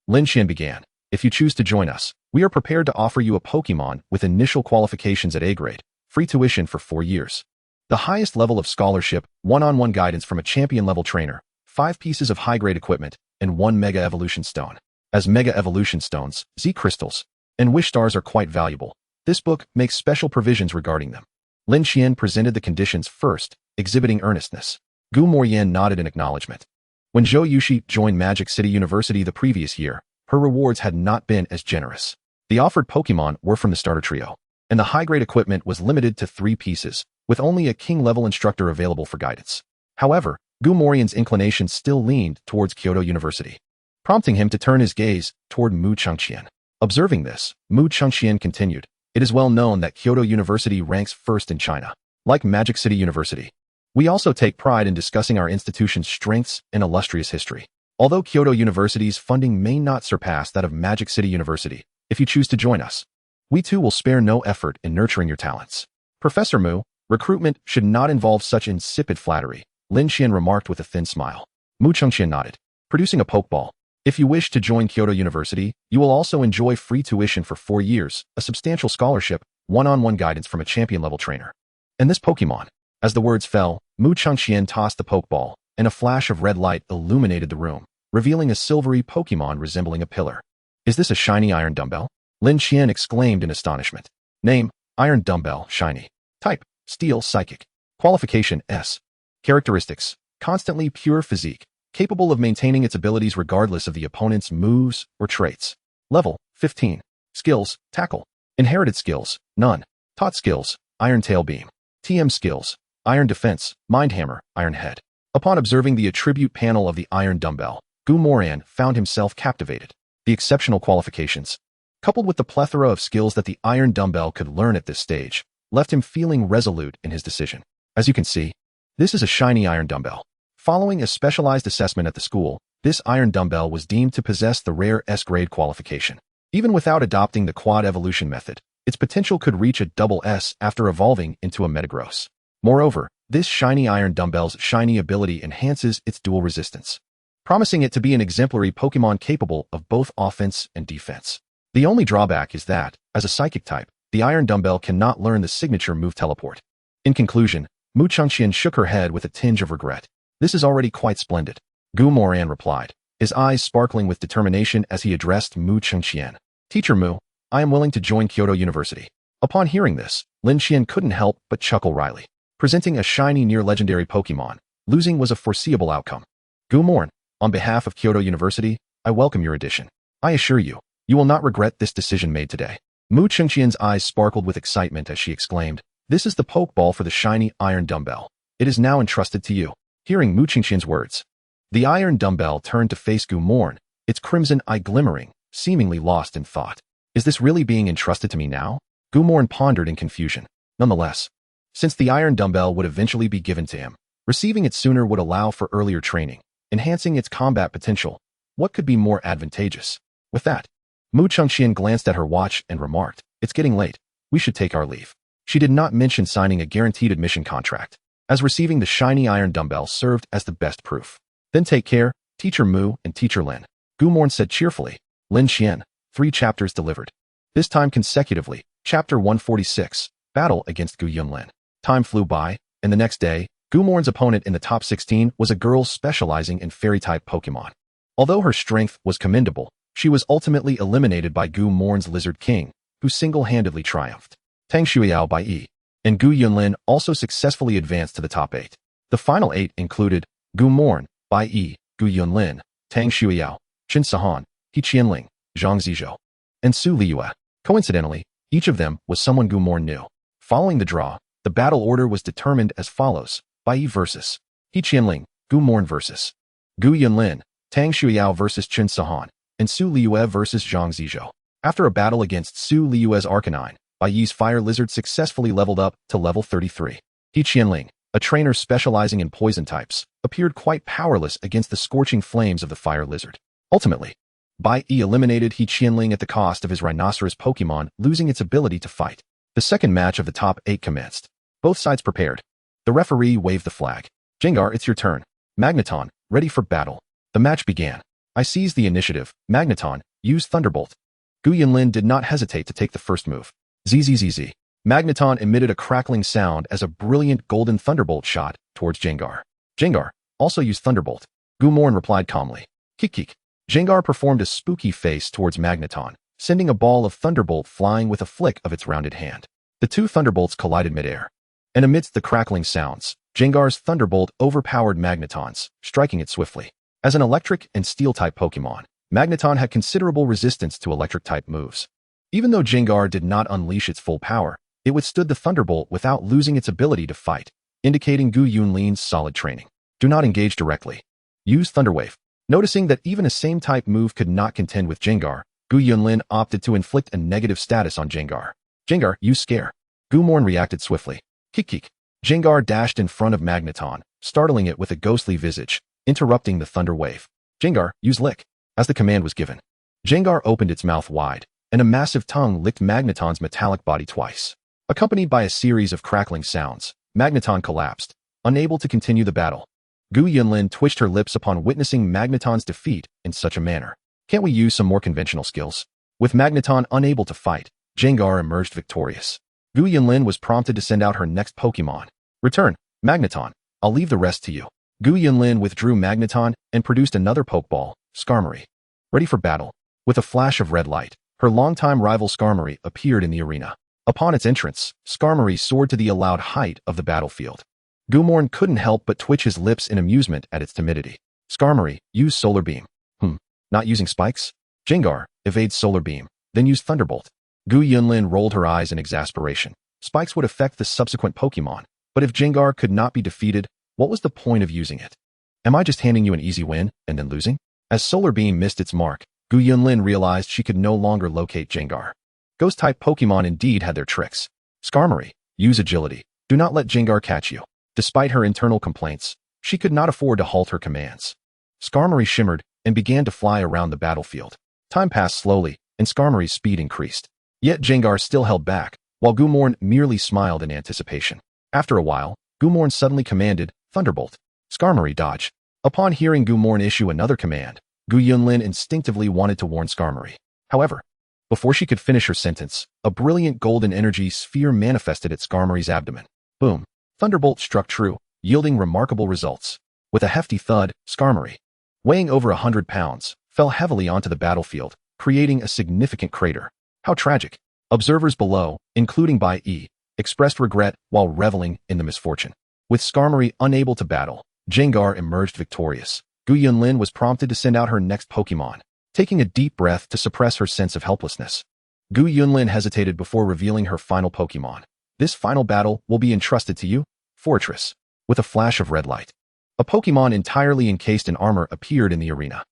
Lin Qian began. If you choose to join us, we are prepared to offer you a Pokémon with initial qualifications at A grade, free tuition for 4 years. The highest level of scholarship, one-on-one guidance from a champion-level trainer, 5 pieces of high-grade equipment, and 1 Mega Evolution Stone. As Mega Evolution Stones, Z-Crystals, and Wish Stars are quite valuable, this book makes special provisions regarding them. Lin Qian presented the conditions first, exhibiting earnestness. Gu Moyin nodded in acknowledgement. When Zhou Yushi joined Magic City University the previous year, her rewards had not been as generous. The offered Pokémon were from the starter trio, and the high-grade equipment was limited to 3 pieces, with only a king-level instructor available for guidance. However, Gu Moyin's inclination still leaned towards Kyoto University, prompting him to turn his gaze toward Mu Chengqian. Observing this, Mu Chengqian continued, "It is well known that Kyoto University ranks first in China. Like Magic City University, we also take pride in discussing our institution's strengths and illustrious history. Although Kyoto University's funding may not surpass that of Magic City University, if you choose to join us, we too will spare no effort in nurturing your talents." Professor Mu, recruitment should not involve such insipid flattery, Lin Qian remarked with a thin smile. Mu Chengqian nodded, producing a Pokeball. If you wish to join Kyoto University, you will also enjoy free tuition for 4 years, a substantial scholarship, one-on-one guidance from a champion-level trainer. And this Pokemon. As the words fell, Mu Chengqian tossed the Pokeball, and a flash of red light illuminated the room, revealing a silvery Pokemon resembling a pillar. "Is this a shiny iron dumbbell?" Lin Qian exclaimed in astonishment. Name, Iron Dumbbell, shiny. Type, Steel Psychic. Qualification, S. Characteristics, constantly pure physique, capable of maintaining its abilities regardless of the opponent's moves or traits. Level, 15. Skills, Tackle. Inherited skills, none. Taught skills, Iron Tail Beam. TM skills, Iron Defense, Mind Hammer, Iron Head. Upon observing the attribute panel of the Iron Dumbbell, Gu Moyin found himself captivated. The exceptional qualifications, coupled with the plethora of skills that the Iron Dumbbell could learn at this stage, left him feeling resolute in his decision. As you can see, this is a shiny Iron Dumbbell. Following a specialized assessment at the school, this Iron Dumbbell was deemed to possess the rare S-grade qualification. Even without adopting the quad evolution method, its potential could reach a double S after evolving into a Metagross. Moreover, this shiny Iron Dumbbell's shiny ability enhances its dual resistance, promising it to be an exemplary Pokémon capable of both offense and defense. The only drawback is that, as a psychic type, the Iron Dumbbell cannot learn the signature move Teleport. In conclusion, Mu Chengqian shook her head with a tinge of regret. "This is already quite splendid," Gu Moyin replied, his eyes sparkling with determination as he addressed Mu Chengqian. "Teacher Mu, I am willing to join Kyoto University." Upon hearing this, Lin Qian couldn't help but chuckle wryly. Presenting a shiny near-legendary Pokémon, losing was a foreseeable outcome. "Gu Moyin, on behalf of Kyoto University, I welcome your addition. I assure you, you will not regret this decision made today." Mu Chengqian's eyes sparkled with excitement as she exclaimed, "This is the Pokeball for the shiny Iron Dumbbell. It is now entrusted to you." Hearing Mu Chengqian's words, the Iron Dumbbell turned to face Gu Moyin, its crimson eye glimmering, seemingly lost in thought. "Is this really being entrusted to me now?" Gu Moyin pondered in confusion. Nonetheless, since the Iron Dumbbell would eventually be given to him, receiving it sooner would allow for earlier training, enhancing its combat potential. What could be more advantageous? With that, Mu Chengqian glanced at her watch and remarked, "It's getting late. We should take our leave." She did not mention signing a guaranteed admission contract, as receiving the shiny Iron Dumbbell served as the best proof. "Then take care, Teacher Mu and Teacher Lin," Gu Moyin said cheerfully. Lin Qian, 3 chapters delivered. This time consecutively, Chapter 146, Battle against Gu Yunlin. Time flew by, and the next day, Gu Moyin's opponent in the top 16 was a girl specializing in Fairy-type Pokémon. Although her strength was commendable, she was ultimately eliminated by Gu Moyin's Lizard King, who single-handedly triumphed. Tang Shuiyao by Yi and Gu Yunlin also successfully advanced to the top 8. The final 8 included Gu Moyin, Bai Yi, Gu Yunlin, Tang Shuiyao, Qin Sahan, He Qianling, Zhang Zizhou, and Su Liyue. Coincidentally, each of them was someone Gu Moyin knew. Following the draw, the battle order was determined as follows: Bai Yi versus He Qianling, Gu Moyin versus Gu Yunlin, Tang Shuiyao versus Qin Sahan, and Su Liyue versus Zhang Zizhou. After a battle against Su Liyue's Arcanine, Bai Yi's Fire Lizard successfully leveled up to level 33. He Qianling, a trainer specializing in poison types, appeared quite powerless against the scorching flames of the Fire Lizard. Ultimately, Bai Yi eliminated He Qianling at the cost of his Rhinoceros Pokémon losing its ability to fight. The second match of the top 8 commenced. Both sides prepared. The referee waved the flag. Gengar, it's your turn. Magneton, ready for battle. The match began. I seized the initiative. Magneton, use Thunderbolt. Gu Yunlin did not hesitate to take the first move. ZZZZ. Magneton emitted a crackling sound as a brilliant golden Thunderbolt shot towards Gengar. Gengar, also use Thunderbolt. Gumorn replied calmly. Kick. Gengar performed a spooky face towards Magneton, sending a ball of Thunderbolt flying with a flick of its rounded hand. The two Thunderbolts collided midair. And amidst the crackling sounds, Gengar's Thunderbolt overpowered Magneton's, striking it swiftly. As an electric and steel-type Pokémon, Magneton had considerable resistance to electric-type moves. Even though Gengar did not unleash its full power, it withstood the Thunderbolt without losing its ability to fight, indicating Gu Yunlin's solid training. Do not engage directly. Use Thunderwave. Noticing that even a same-type move could not contend with Gengar, Gu Yunlin opted to inflict a negative status on Gengar. Gengar, use Scare. Gumorn reacted swiftly. Kick. Gengar dashed in front of Magneton, startling it with a ghostly visage, interrupting the Thunder Wave. Gengar, use Lick. As the command was given, Gengar opened its mouth wide, and a massive tongue licked Magneton's metallic body twice. Accompanied by a series of crackling sounds, Magneton collapsed, unable to continue the battle. Gu Yunlin twitched her lips upon witnessing Magneton's defeat in such a manner. Can't we use some more conventional skills? With Magneton unable to fight, Gengar emerged victorious. Gu Yunlin was prompted to send out her next Pokémon. Return, Magneton. I'll leave the rest to you. Gu Yunlin withdrew Magneton and produced another Pokeball, Skarmory. Ready for battle. With a flash of red light, her longtime rival Skarmory appeared in the arena. Upon its entrance, Skarmory soared to the allowed height of the battlefield. Gumorn couldn't help but twitch his lips in amusement at its timidity. Skarmory, use Solar Beam. Not using spikes? Gengar, evades Solar Beam, then use Thunderbolt. Gu Yunlin rolled her eyes in exasperation. Spikes would affect the subsequent Pokémon, but if Gengar could not be defeated, what was the point of using it? Am I just handing you an easy win and then losing? As Solar Beam missed its mark, Gu Yunlin realized she could no longer locate Gengar. Ghost-type Pokémon indeed had their tricks. Skarmory, use Agility. Do not let Gengar catch you. Despite her internal complaints, she could not afford to halt her commands. Skarmory shimmered and began to fly around the battlefield. Time passed slowly, and Skarmory's speed increased. Yet Gengar still held back, while Gumorn merely smiled in anticipation. After a while, Gumorn suddenly commanded, Thunderbolt. Skarmory, dodge. Upon hearing Gumorn issue another command, Gu Yunlin instinctively wanted to warn Skarmory. However, before she could finish her sentence, a brilliant golden energy sphere manifested at Skarmory's abdomen. Boom. Thunderbolt struck true, yielding remarkable results. With a hefty thud, Skarmory, weighing over 100 pounds, fell heavily onto the battlefield, creating a significant crater. How tragic. Observers below, including Bai Yi, expressed regret while reveling in the misfortune. With Skarmory unable to battle, Gengar emerged victorious. Gu Yunlin was prompted to send out her next Pokémon, taking a deep breath to suppress her sense of helplessness. Gu Yunlin hesitated before revealing her final Pokémon. This final battle will be entrusted to you, Fortress. With a flash of red light, a Pokémon entirely encased in armor appeared in the arena.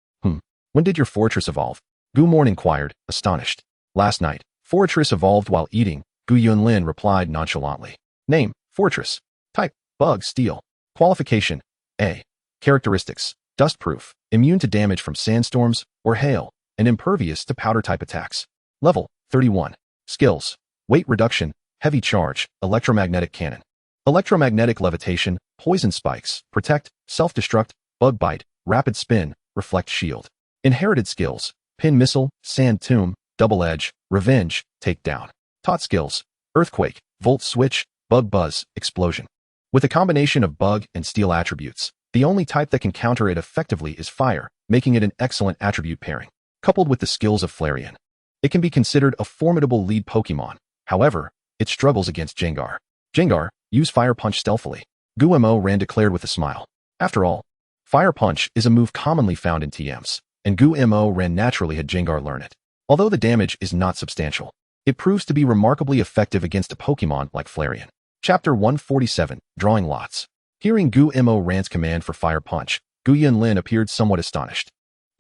When did your Fortress evolve? Gumorn inquired, astonished. Last night, Fortress evolved while eating, Gu Yunlin replied nonchalantly. Name, Fortress. Type, Bug, Steel. Qualification, A. Characteristics, dustproof, immune to damage from sandstorms or hail, and impervious to powder-type attacks. Level, 31. Skills, weight reduction, heavy charge, electromagnetic cannon. Electromagnetic levitation, poison spikes, protect, self-destruct, bug bite, rapid spin, reflect shield. Inherited skills, pin missile, sand tomb, double edge, revenge, takedown. Taught skills, earthquake, volt switch, bug buzz, explosion. With a combination of bug and steel attributes, the only type that can counter it effectively is fire, making it an excellent attribute pairing. Coupled with the skills of Flareon, it can be considered a formidable lead Pokémon. However, it struggles against Gengar. Gengar, use Fire Punch stealthily. Gumo Ran declared with a smile. After all, Fire Punch is a move commonly found in TMs, and Gumo Ran naturally had Gengar learn it. Although the damage is not substantial, it proves to be remarkably effective against a Pokémon like Flareon. Chapter 147, Drawing Lots. Hearing Gumo Ran's command for Fire Punch, Gu Yunlin appeared somewhat astonished.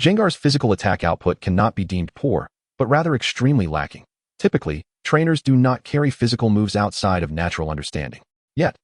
Gengar's physical attack output cannot be deemed poor, but rather extremely lacking. Typically, trainers do not carry physical moves outside of natural understanding. Yet,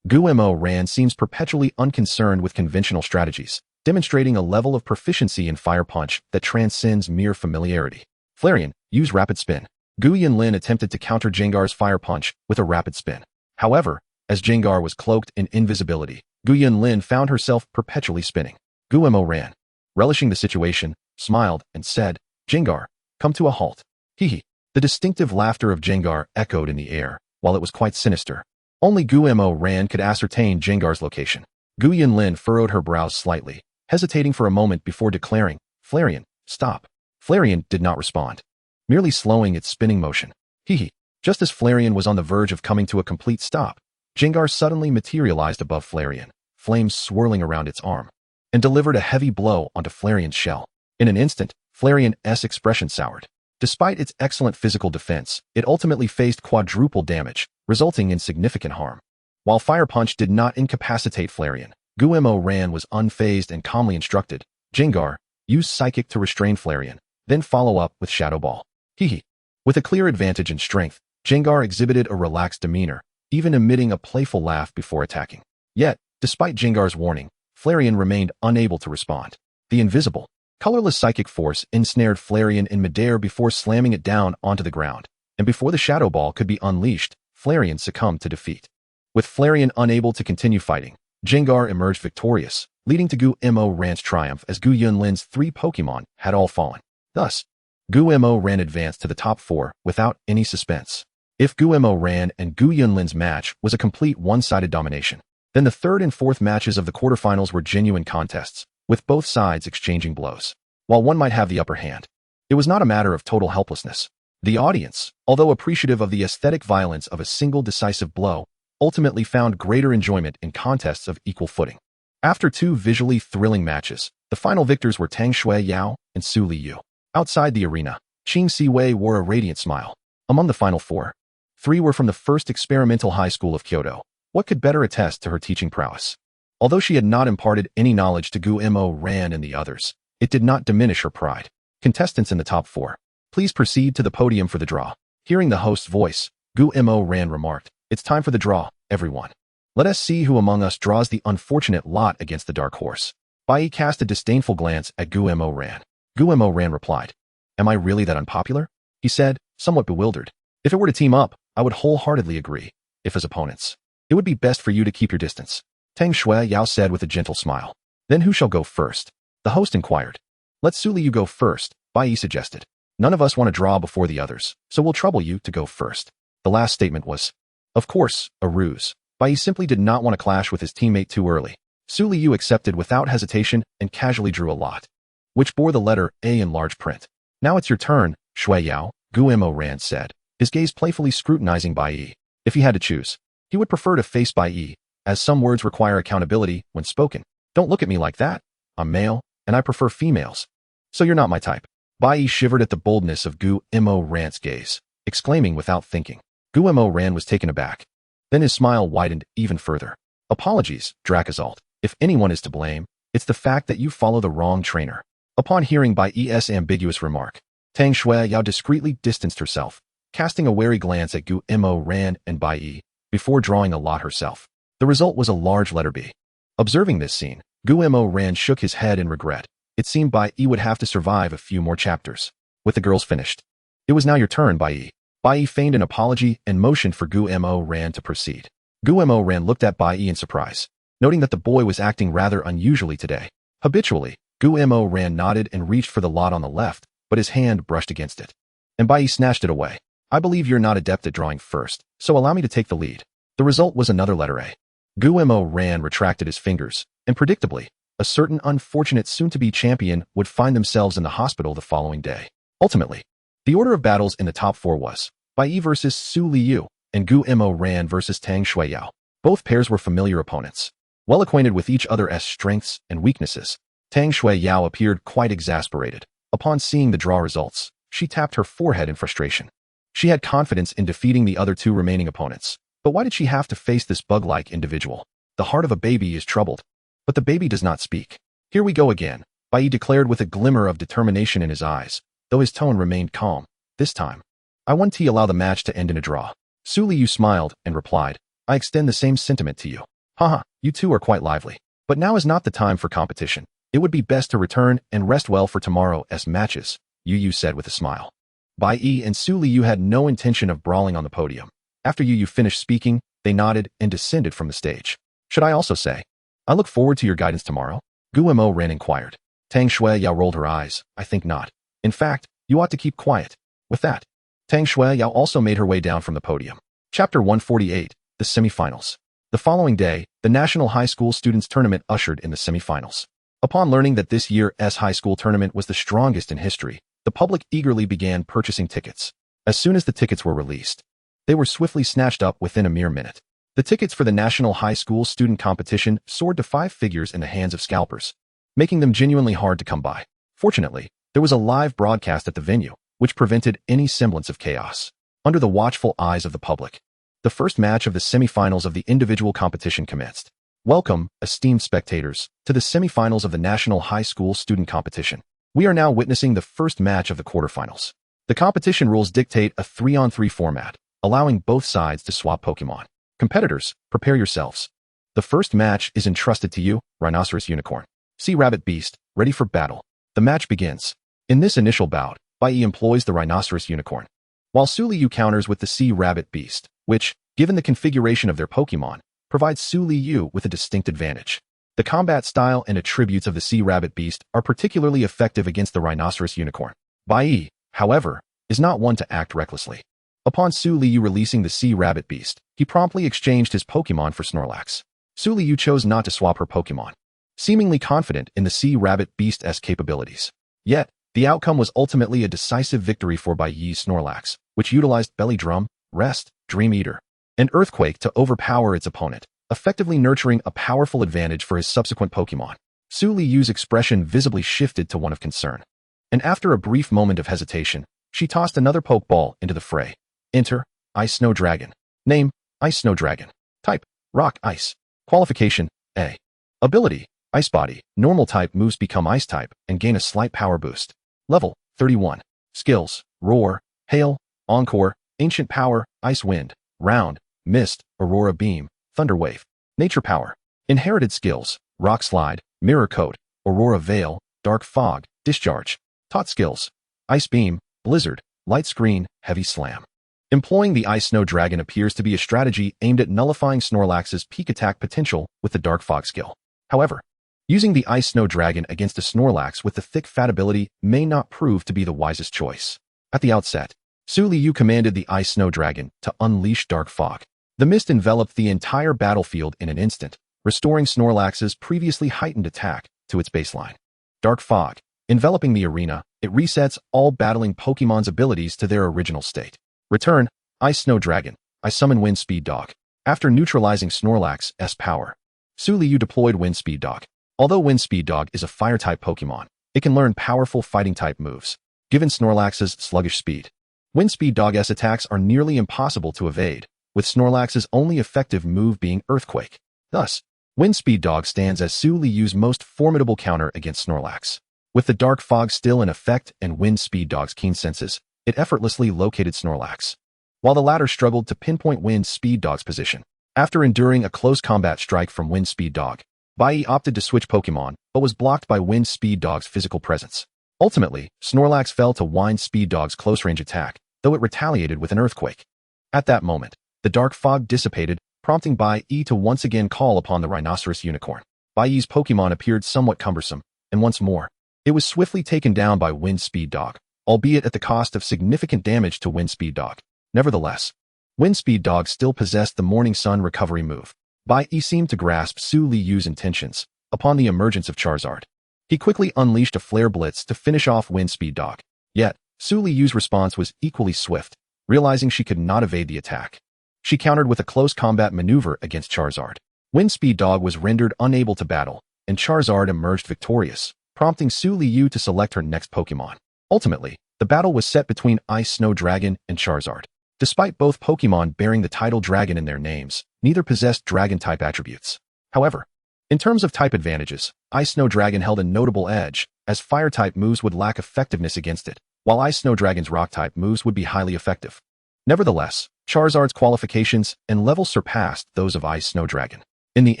Gumo Ran seems perpetually unconcerned with conventional strategies, demonstrating a level of proficiency in Fire Punch that transcends mere familiarity. Flareon, use Rapid Spin. Gu Yinlin attempted to counter Jengar's fire punch with a rapid spin. However, as Jengar was cloaked in invisibility, Gu Yinlin found herself perpetually spinning. Gu Mo ran, relishing the situation, smiled, and said, "Jengar, come to a halt." Hee. The distinctive laughter of Jengar echoed in the air, while it was quite sinister. Only Gu Mo ran could ascertain Jengar's location. Gu Yinlin furrowed her brows slightly, hesitating for a moment before declaring, "Flareon, stop." Flareon did not respond, merely slowing its spinning motion. Hee. Just as Flareon was on the verge of coming to a complete stop, Jengar suddenly materialized above Flareon, flames swirling around its arm, and delivered a heavy blow onto Flareon's shell. In an instant, Flareon's expression soured. Despite its excellent physical defense, it ultimately faced quadruple damage, resulting in significant harm. While Fire Punch did not incapacitate Flareon, Gu Mo ran was unfazed and calmly instructed, "Jengar, use Psychic to restrain Flareon, then follow up with Shadow Ball." Hee. With a clear advantage in strength, Jengar exhibited a relaxed demeanor, even emitting a playful laugh before attacking. Yet, despite Jengar's warning, Flareon remained unable to respond. The invisible, colorless psychic force ensnared Flareon in midair before slamming it down onto the ground, and before the Shadow Ball could be unleashed, Flareon succumbed to defeat. With Flareon unable to continue fighting, Jengar emerged victorious, leading to Gu Mo ran's triumph as Gu Yunlin's 3 Pokémon had all fallen. Thus, Gu Mo ran advanced to the top 4 without any suspense. If Gu Mo ran and Gu Yunlin's match was a complete one-sided domination, then the 3rd and 4th matches of the quarterfinals were genuine contests, with both sides exchanging blows. While one might have the upper hand, it was not a matter of total helplessness. The audience, although appreciative of the aesthetic violence of a single decisive blow, ultimately found greater enjoyment in contests of equal footing. After 2 visually thrilling matches, the final victors were Tang Shuiyao and Su Liyu. Outside the arena, Qing Siwei wore a radiant smile. Among the final 4, 3 were from the first experimental high school of Kyoto. What could better attest to her teaching prowess? Although she had not imparted any knowledge to Gu Mo ran and the others, it did not diminish her pride. Contestants in the top 4, please proceed to the podium for the draw. Hearing the host's voice, Gu Mo ran remarked, "It's time for the draw, everyone. Let us see who among us draws the unfortunate lot against the dark horse." Bai cast a disdainful glance at Gu Mo ran. Gu Mo ran replied, "Am I really that unpopular?" He said, somewhat bewildered. "If it were to team up, I would wholeheartedly agree. If as opponents, it would be best for you to keep your distance." Tang Shuiyao said with a gentle smile. "Then who shall go first?" The host inquired. "Let Su Liyu go first," Bai suggested. "None of us want to draw before the others, so we'll trouble you to go first." The last statement was, of course, a ruse. Bai simply did not want to clash with his teammate too early. Su Liyu accepted without hesitation and casually drew a lot, which bore the letter A in large print. "Now it's your turn, Shuiyao," Gu Mo ran said, his gaze playfully scrutinizing Bai. If he had to choose, he would prefer to face Bai, as some words require accountability when spoken. "Don't look at me like that. I'm male, and I prefer females. So you're not my type." Bai shivered at the boldness of Gu Mo ran's gaze, exclaiming without thinking. Gu Mo ran was taken aback. Then his smile widened even further. "Apologies, Drakazalt. If anyone is to blame, it's the fact that you follow the wrong trainer." Upon hearing Bai's ambiguous remark, Tang Shuiyao discreetly distanced herself, casting a wary glance at Gu Mo ran and Bai, before drawing a lot herself. The result was a large letter B. Observing this scene, Gu Mo ran shook his head in regret. It seemed Bai would have to survive a few more chapters. With the girls finished, "It was now your turn, Bai." Bai feigned an apology and motioned for Gu Mo ran to proceed. Gu Mo ran looked at Bai in surprise, noting that the boy was acting rather unusually today. Habitually, Gu Mo ran nodded and reached for the lot on the left, but his hand brushed against it, and Bai snatched it away. "I believe you're not adept at drawing first, so allow me to take the lead." The result was another letter A. Gu Mo ran retracted his fingers, and predictably, a certain unfortunate soon-to-be champion would find themselves in the hospital the following day. Ultimately, the order of battles in the top 4 was Bai versus Su Liyu and Gu Mo ran versus Tang Shuiyao. Both pairs were familiar opponents, well acquainted with each other's strengths and weaknesses. Tang Shuiyao appeared quite exasperated. Upon seeing the draw results, she tapped her forehead in frustration. She had confidence in defeating the other 2 remaining opponents, but why did she have to face this bug-like individual? The heart of a baby is troubled, but the baby does not speak. "Here we go again," Bai declared with a glimmer of determination in his eyes, though his tone remained calm. "This time, I won't allow the match to end in a draw." Su Liyu smiled and replied, "I extend the same sentiment to you. Haha, you two are quite lively. But now is not the time for competition. It would be best to return and rest well for tomorrow's matches," Yu said with a smile. Bai Yi and Su Liu had no intention of brawling on the podium. After Yu finished speaking, they nodded and descended from the stage. Should I also say, I look forward to your guidance tomorrow? Gu Mo Ren inquired. Tang Shui Yao rolled her eyes. I think not. In fact, you ought to keep quiet. With that, Tang Shui Yao also made her way down from the podium. Chapter 148, The Semifinals. The following day, the National High School Students Tournament ushered in the semifinals. Upon learning that this year's high school tournament was the strongest in history, the public eagerly began purchasing tickets. As soon as the tickets were released, they were swiftly snatched up within a mere minute. The tickets for the National High School Student Competition soared to 5 figures in the hands of scalpers, making them genuinely hard to come by. Fortunately, there was a live broadcast at the venue, which prevented any semblance of chaos. Under the watchful eyes of the public, the first match of the semifinals of the individual competition commenced. Welcome, esteemed spectators, to the semifinals of the National High School Student Competition. We are now witnessing the first match of the quarterfinals. The competition rules dictate a 3-on-3 format, allowing both sides to swap Pokémon. Competitors, prepare yourselves. The first match is entrusted to you, Rhinoceros Unicorn. Sea Rabbit Beast, ready for battle. The match begins. In this initial bout, Bai Yi employs the Rhinoceros Unicorn, while Su Liu counters with the Sea Rabbit Beast, which, given the configuration of their Pokémon, provides Su Liu with a distinct advantage. The combat style and attributes of the Sea Rabbit Beast are particularly effective against the Rhinoceros Unicorn. Bai Yi, however, is not one to act recklessly. Upon Su Liu releasing the Sea Rabbit Beast, he promptly exchanged his Pokémon for Snorlax. Su Liu chose not to swap her Pokémon, seemingly confident in the Sea Rabbit Beast's capabilities. Yet, the outcome was ultimately a decisive victory for Bai Yi's Snorlax, which utilized Belly Drum, Rest, Dream Eater, and Earthquake to overpower its opponent, effectively nurturing a powerful advantage for his subsequent Pokémon. Su Liu's expression visibly shifted to one of concern, and after a brief moment of hesitation, she tossed another Pokeball into the fray. Enter, Ice Snow Dragon. Name, Ice Snow Dragon. Type, Rock Ice. Qualification, A. Ability, Ice Body. Normal type moves become Ice type and gain a slight power boost. Level, 31. Skills, Roar, Hail, Encore, Ancient Power, Ice Wind, Round, Mist, Aurora Beam, Thunder Wave. Nature Power. Inherited skills, Rock Slide, Mirror Coat, Aurora Veil, Dark Fog, Discharge. Taught skills, Ice Beam, Blizzard, Light Screen, Heavy Slam. Employing the Ice Snow Dragon appears to be a strategy aimed at nullifying Snorlax's peak attack potential with the Dark Fog skill. However, using the Ice Snow Dragon against a Snorlax with the Thick Fat ability may not prove to be the wisest choice. At the outset, Su Liu commanded the Ice Snow Dragon to unleash Dark Fog. The mist enveloped the entire battlefield in an instant, restoring Snorlax's previously heightened attack to its baseline. Dark Fog. Enveloping the arena, it resets all battling Pokémon's abilities to their original state. Return, Ice Snow Dragon. I summon Wind Speed Dog. After neutralizing Snorlax's power, Su Liu deployed Wind Speed Dog. Although Wind Speed Dog is a Fire-type Pokémon, it can learn powerful Fighting-type moves. Given Snorlax's sluggish speed, Wind Speed Dog's attacks are nearly impossible to evade, with Snorlax's only effective move being Earthquake. Thus, Wind Speed Dog stands as Su Liu's most formidable counter against Snorlax. With the Dark Fog still in effect and Wind Speed Dog's keen senses, it effortlessly located Snorlax, while the latter struggled to pinpoint Wind Speed Dog's position. After enduring a close combat strike from Wind Speed Dog, Bai Yi opted to switch Pokémon, but was blocked by Wind Speed Dog's physical presence. Ultimately, Snorlax fell to Wind Speed Dog's close-range attack, though it retaliated with an Earthquake. At that moment, the Dark Fog dissipated, prompting Bai Yi to once again call upon the Rhinoceros Unicorn. Bai Yi's Pokémon appeared somewhat cumbersome, and once more, it was swiftly taken down by Wind Speed Dog, albeit at the cost of significant damage to Wind Speed Dog. Nevertheless, Wind Speed Dog still possessed the Morning Sun recovery move. Bai Yi seemed to grasp Su Liu's intentions upon the emergence of Charizard. He quickly unleashed a Flare Blitz to finish off Wind Speed Dog. Yet, Su Liu's response was equally swift, realizing she could not evade the attack. She countered with a close combat maneuver against Charizard. Wind Speed Dog was rendered unable to battle, and Charizard emerged victorious, prompting Su Liu to select her next Pokémon. Ultimately, the battle was set between Ice Snow Dragon and Charizard. Despite both Pokémon bearing the title Dragon in their names, neither possessed Dragon-type attributes. However, in terms of type advantages, Ice Snow Dragon held a notable edge, as Fire-type moves would lack effectiveness against it, while Ice Snow Dragon's Rock-type moves would be highly effective. Nevertheless, Charizard's qualifications and level surpassed those of Ice Snow Dragon. In the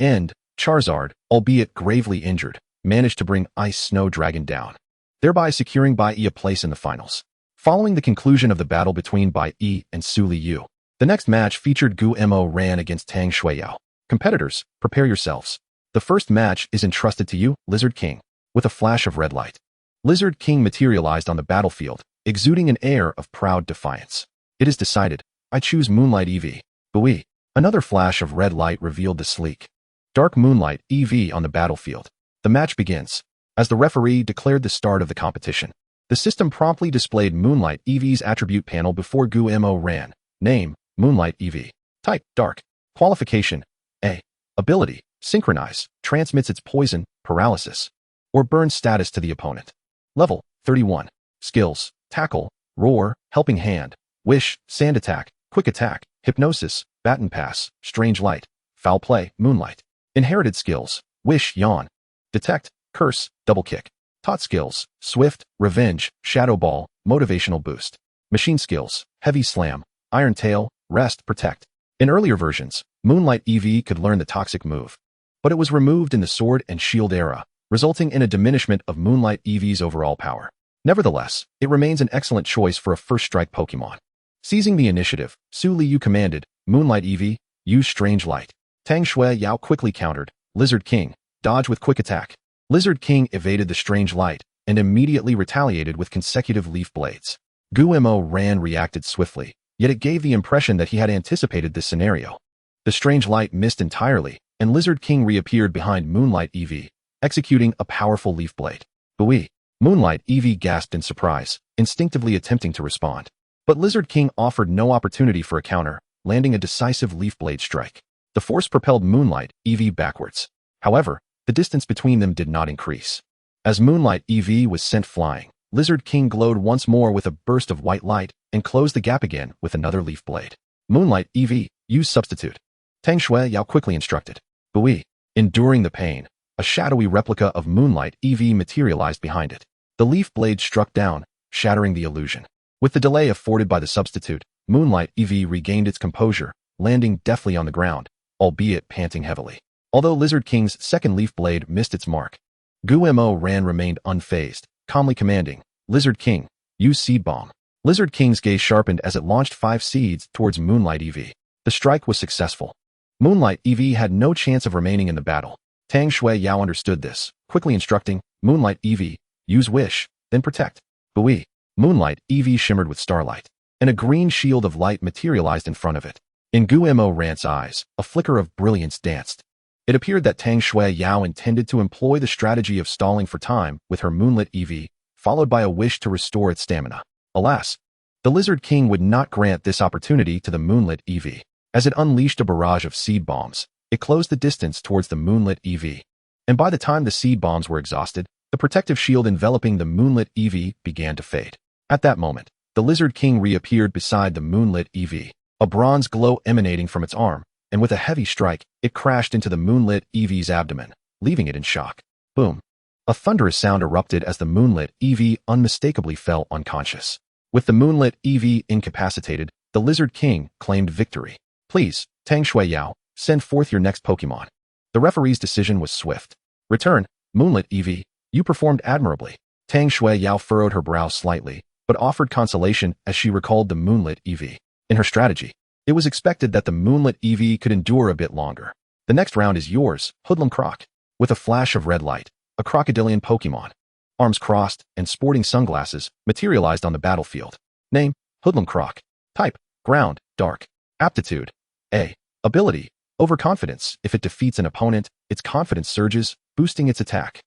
end, Charizard, albeit gravely injured, managed to bring Ice Snow Dragon down, thereby securing Bai Yi a place in the finals. Following the conclusion of the battle between Bai Yi and Su Liu, the next match featured Gu Mo Ran against Tang Shuiyao. Competitors, prepare yourselves. The first match is entrusted to you, Lizard King. With a flash of red light, Lizard King materialized on the battlefield, exuding an air of proud defiance. It is decided. I choose Moonlight EV. Bui. Another flash of red light revealed the sleek, dark Moonlight EV on the battlefield. The match begins. As the referee declared the start of the competition, the system promptly displayed Moonlight EV's attribute panel before Gu Mo Ran. Name, Moonlight EV. Type, Dark. Qualification, A. Ability, Synchronize, transmits its poison, paralysis, or burn status to the opponent. Level, 31. Skills, Tackle, Roar, Helping Hand, Wish, Sand Attack, Quick Attack, Hypnosis, Baton Pass, Strange Light, Foul Play, Moonlight. Inherited skills, Wish, Yawn, Detect, Curse, Double Kick. Taught skills, Swift, Revenge, Shadow Ball, Motivational Boost. Machine skills, Heavy Slam, Iron Tail, Rest, Protect. In earlier versions, Moonlight EV could learn the Toxic move, but it was removed in the Sword and Shield era, resulting in a diminishment of Moonlight EV's overall power. Nevertheless, it remains an excellent choice for a first strike Pokemon. Seizing the initiative, Su Liu commanded, Moonlight EV, use Strange Light. Tang Shuiyao quickly countered, Lizard King, dodge with Quick Attack. Lizard King evaded the Strange Light and immediately retaliated with consecutive Leaf Blades. Gu Mo Ran reacted swiftly, yet it gave the impression that he had anticipated this scenario. The Strange Light missed entirely, and Lizard King reappeared behind Moonlight EV, executing a powerful Leaf Blade. Bui. Moonlight EV gasped in surprise, instinctively attempting to respond. But Lizard King offered no opportunity for a counter, landing a decisive Leaf Blade strike. The force propelled Moonlight EV backwards. However, the distance between them did not increase. As Moonlight EV was sent flying, Lizard King glowed once more with a burst of white light and closed the gap again with another Leaf Blade. Moonlight EV, use Substitute. Tang Shuiyao quickly instructed. Bui. Enduring the pain, a shadowy replica of Moonlight EV materialized behind it. The Leaf Blade struck down, shattering the illusion. With the delay afforded by the substitute, Moonlight EV regained its composure, landing deftly on the ground, albeit panting heavily. Although Lizard King's second Leaf Blade missed its mark, Gu Mo Ran remained unfazed, calmly commanding, Lizard King, use Seed Bomb. Lizard King's gaze sharpened as it launched 5 seeds towards Moonlight EV. The strike was successful. Moonlight EV had no chance of remaining in the battle. Tang Shuiyao understood this, quickly instructing, Moonlight EV, use Wish, then Protect. Bui. Moonlight EV shimmered with starlight, and a green shield of light materialized in front of it. In Gu Mo Ran's eyes, a flicker of brilliance danced. It appeared that Tang Shuiyao intended to employ the strategy of stalling for time with her Moonlit EV, followed by a wish to restore its stamina. Alas, the Lizard King would not grant this opportunity to the Moonlit EV. As it unleashed a barrage of seed bombs, it closed the distance towards the Moonlit EV. And by the time the seed bombs were exhausted, the protective shield enveloping the Moonlit EV began to fade. At that moment, the Lizard King reappeared beside the Moonlit EV, a bronze glow emanating from its arm, and with a heavy strike, it crashed into the Moonlit EV's abdomen, leaving it in shock. Boom. A thunderous sound erupted as the Moonlit EV unmistakably fell unconscious. With the Moonlit EV incapacitated, the Lizard King claimed victory. Please, Tang Shuiyao, send forth your next Pokemon. The referee's decision was swift. Return, Moonlit EV, you performed admirably. Tang Shuiyao furrowed her brow slightly, but offered consolation as she recalled the Moonlit EV. In her strategy, it was expected that the Moonlit EV could endure a bit longer. The next round is yours, Hoodlum Croc. With a flash of red light, a crocodilian Pokemon, arms crossed and sporting sunglasses, materialized on the battlefield. Name, Hoodlum Croc. Type, Ground, Dark. Aptitude, A. Ability, Overconfidence. If it defeats an opponent, its confidence surges, boosting its attack.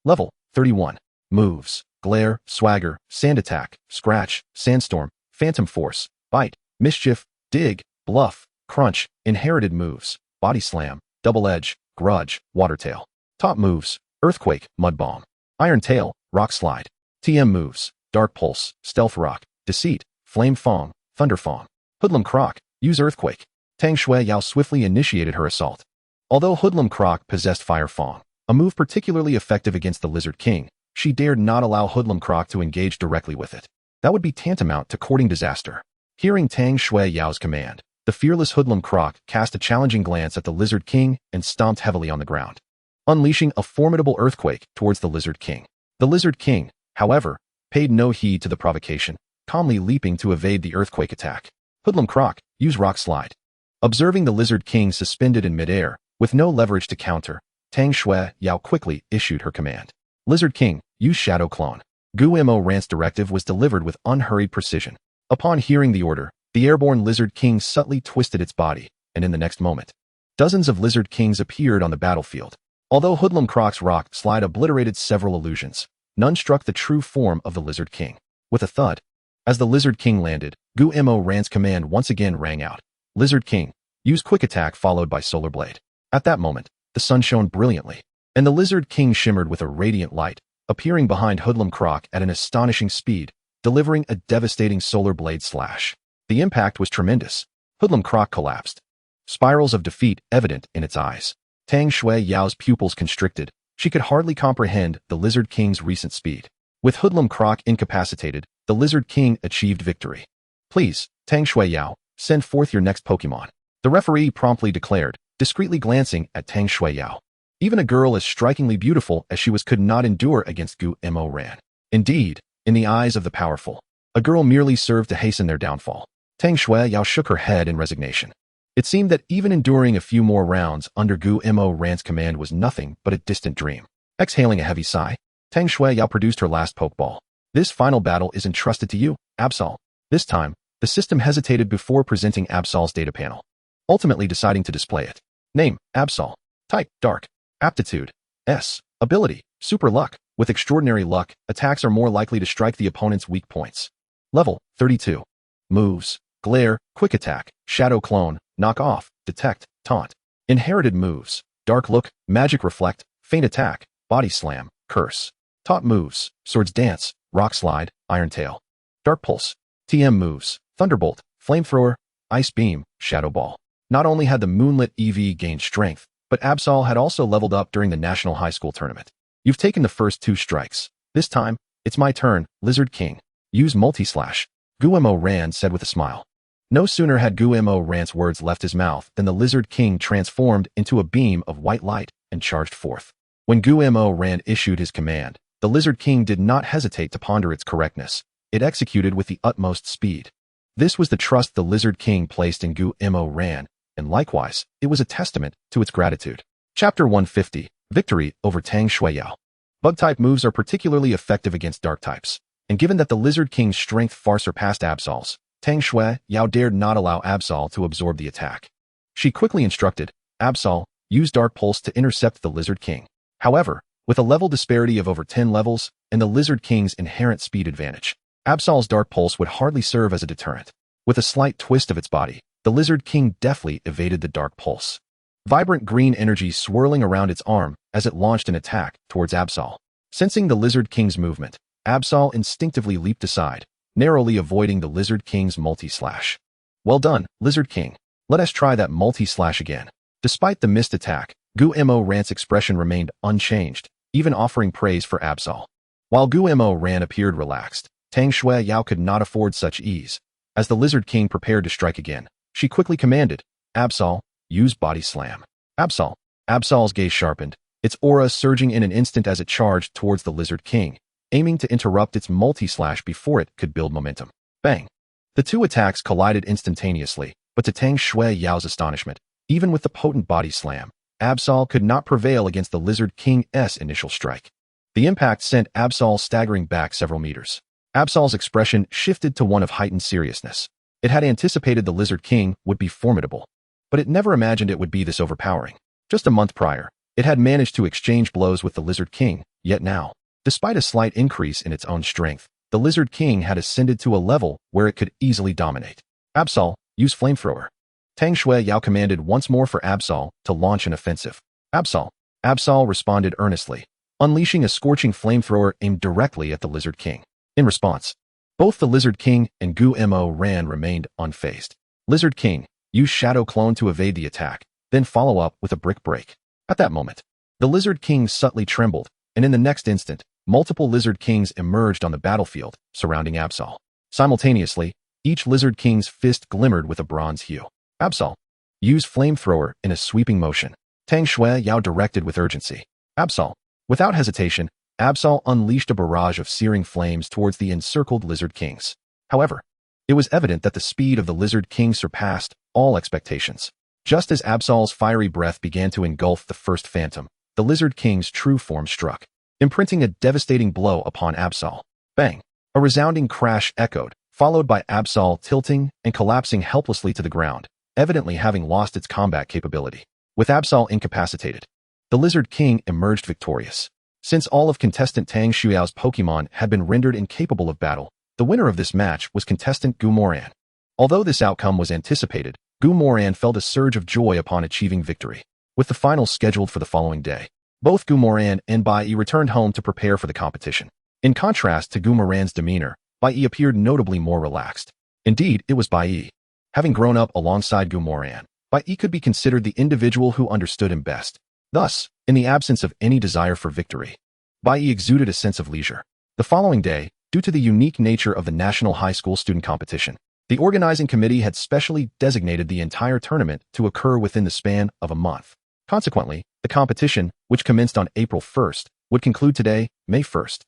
Level, 31. Moves, Glare, Swagger, Sand Attack, Scratch, Sandstorm, Phantom Force, Bite, Mischief, Dig, Bluff, Crunch. Inherited moves, Body Slam, Double Edge, Grudge, Water Tail. Top moves, Earthquake, Mud Bomb, Iron Tail, Rock Slide. TM moves, Dark Pulse, Stealth Rock, Deceit, Flame Fong, Thunder Fong. Hoodlum Croc, use Earthquake. Tang Shuiyao swiftly initiated her assault. Although Hoodlum Croc possessed Fire Fong, a move particularly effective against the Lizard King, she dared not allow Hoodlum Croc to engage directly with it. That would be tantamount to courting disaster. Hearing Tang Shuiyao's command, the fearless Hoodlum Croc cast a challenging glance at the Lizard King and stomped heavily on the ground, unleashing a formidable earthquake towards the Lizard King. The Lizard King, however, paid no heed to the provocation, calmly leaping to evade the earthquake attack. Hoodlum Croc, use Rock Slide. Observing the Lizard King suspended in midair, with no leverage to counter, Tang Shui Yao quickly issued her command. Lizard King, use Shadow Clone. Gu Mo Rant's directive was delivered with unhurried precision. Upon hearing the order, the airborne Lizard King subtly twisted its body, and in the next moment, dozens of Lizard Kings appeared on the battlefield. Although Hoodlum Croc's Rock Slide obliterated several illusions, none struck the true form of the Lizard King. With a thud, as the Lizard King landed, Gu Mo Rant's command once again rang out. Lizard King, use Quick Attack followed by Solar Blade. At that moment, the sun shone brilliantly, and the Lizard King shimmered with a radiant light, appearing behind Hoodlum Croc at an astonishing speed, delivering a devastating Solar Blade slash. The impact was tremendous. Hoodlum Croc collapsed, spirals of defeat evident in its eyes. Tang Shui Yao's pupils constricted. She could hardly comprehend the Lizard King's recent speed. With Hoodlum Croc incapacitated, the Lizard King achieved victory. Please, Tang Shui Yao, send forth your next Pokemon. The referee promptly declared, discreetly glancing at Tang Shui Yao. Even a girl as strikingly beautiful as she was could not endure against Gu Mo Ran. Indeed, in the eyes of the powerful, a girl merely served to hasten their downfall. Tang Shui Yao shook her head in resignation. It seemed that even enduring a few more rounds under Gu Mo Ran's command was nothing but a distant dream. Exhaling a heavy sigh, Tang Shui Yao produced her last Pokeball. This final battle is entrusted to you, Absol. This time, the system hesitated before presenting Absol's data panel, ultimately deciding to display it. Name, Absol. Type, Dark. Aptitude, S. Ability, Super Luck. With extraordinary luck, attacks are more likely to strike the opponent's weak points. Level, 32. Moves, Glare, Quick Attack, Shadow Clone, Knock Off, Detect, Taunt. Inherited moves, Dark Look, Magic Reflect, Feint Attack, Body Slam, Curse. Taunt moves, Swords Dance, Rock Slide, Iron Tail. Dark Pulse. TM moves, Thunderbolt, Flamethrower, Ice Beam, Shadow Ball. Not only had the Moonlit EV gained strength, but Absol had also leveled up during the National High School Tournament. You've taken the first 2 strikes. This time, it's my turn, Lizard King. Use Multi-Slash. Gu Mo Ran said with a smile. No sooner had Gu Mo Ran's words left his mouth than the Lizard King transformed into a beam of white light and charged forth. When Gu Mo Ran issued his command, the Lizard King did not hesitate to ponder its correctness. It executed with the utmost speed. This was the trust the Lizard King placed in Gu Mo Ran, and likewise, it was a testament to its gratitude. Chapter 150, Victory over Tang Shui Yao. Bug-type moves are particularly effective against dark types, and given that the Lizard King's strength far surpassed Absol's, Tang Shui Yao dared not allow Absol to absorb the attack. She quickly instructed, Absol, use Dark Pulse to intercept the Lizard King. However, with a level disparity of over 10 levels and the Lizard King's inherent speed advantage, Absol's Dark Pulse would hardly serve as a deterrent. With a slight twist of its body, the Lizard King deftly evaded the Dark Pulse. Vibrant green energy swirling around its arm as it launched an attack towards Absol. Sensing the Lizard King's movement, Absol instinctively leaped aside, narrowly avoiding the Lizard King's multi-slash. Well done, Lizard King. Let us try that multi-slash again. Despite the missed attack, Gu Mo Ran's expression remained unchanged, even offering praise for Absol. While Gu Mo Ran appeared relaxed, Tang Shui Yao could not afford such ease. As the Lizard King prepared to strike again, she quickly commanded, Absol, use Body Slam. Absol. Absol's gaze sharpened, its aura surging in an instant as it charged towards the Lizard King, aiming to interrupt its multi-slash before it could build momentum. Bang! The 2 attacks collided instantaneously, but to Tang Shui Yao's astonishment, even with the potent Body Slam, Absol could not prevail against the Lizard King's initial strike. The impact sent Absol staggering back several meters. Absol's expression shifted to one of heightened seriousness. It had anticipated the Lizard King would be formidable, but it never imagined it would be this overpowering. Just a month prior, it had managed to exchange blows with the Lizard King, yet now, despite a slight increase in its own strength, the Lizard King had ascended to a level where it could easily dominate. Absol, use Flamethrower. Tang Shui Yao commanded once more for Absol to launch an offensive. Absol. Absol responded earnestly, unleashing a scorching flamethrower aimed directly at the Lizard King. In response, both the Lizard King and Gu Mo Ran remained unfazed. Lizard King, use Shadow Clone to evade the attack, then follow up with a Brick Break. At that moment, the Lizard King subtly trembled, and in the next instant, multiple Lizard Kings emerged on the battlefield, surrounding Absol. Simultaneously, each Lizard King's fist glimmered with a bronze hue. Absol, use Flamethrower in a sweeping motion. Tang Shui Yao directed with urgency. Absol. Without hesitation, Absol unleashed a barrage of searing flames towards the encircled Lizard Kings. However, it was evident that the speed of the Lizard King surpassed all expectations. Just as Absol's fiery breath began to engulf the first phantom, the Lizard King's true form struck, imprinting a devastating blow upon Absol. Bang! A resounding crash echoed, followed by Absol tilting and collapsing helplessly to the ground, evidently having lost its combat capability. With Absol incapacitated, the Lizard King emerged victorious. Since all of contestant Tang Xuyao's Pokémon had been rendered incapable of battle, the winner of this match was contestant Gu Moran. Although this outcome was anticipated, Gu Moran felt a surge of joy upon achieving victory. With the finals scheduled for the following day, both Gu Moran and Bai Yi returned home to prepare for the competition. In contrast to Gu Moran's demeanor, Bai Yi appeared notably more relaxed. Indeed, it was Bai Yi. Having grown up alongside Gu Moran, Bai Yi could be considered the individual who understood him best. Thus, in the absence of any desire for victory, Bai Yi exuded a sense of leisure. The following day, due to the unique nature of the National High School Student Competition, the organizing committee had specially designated the entire tournament to occur within the span of a month. Consequently, the competition, which commenced on April 1st, would conclude today, May 1st.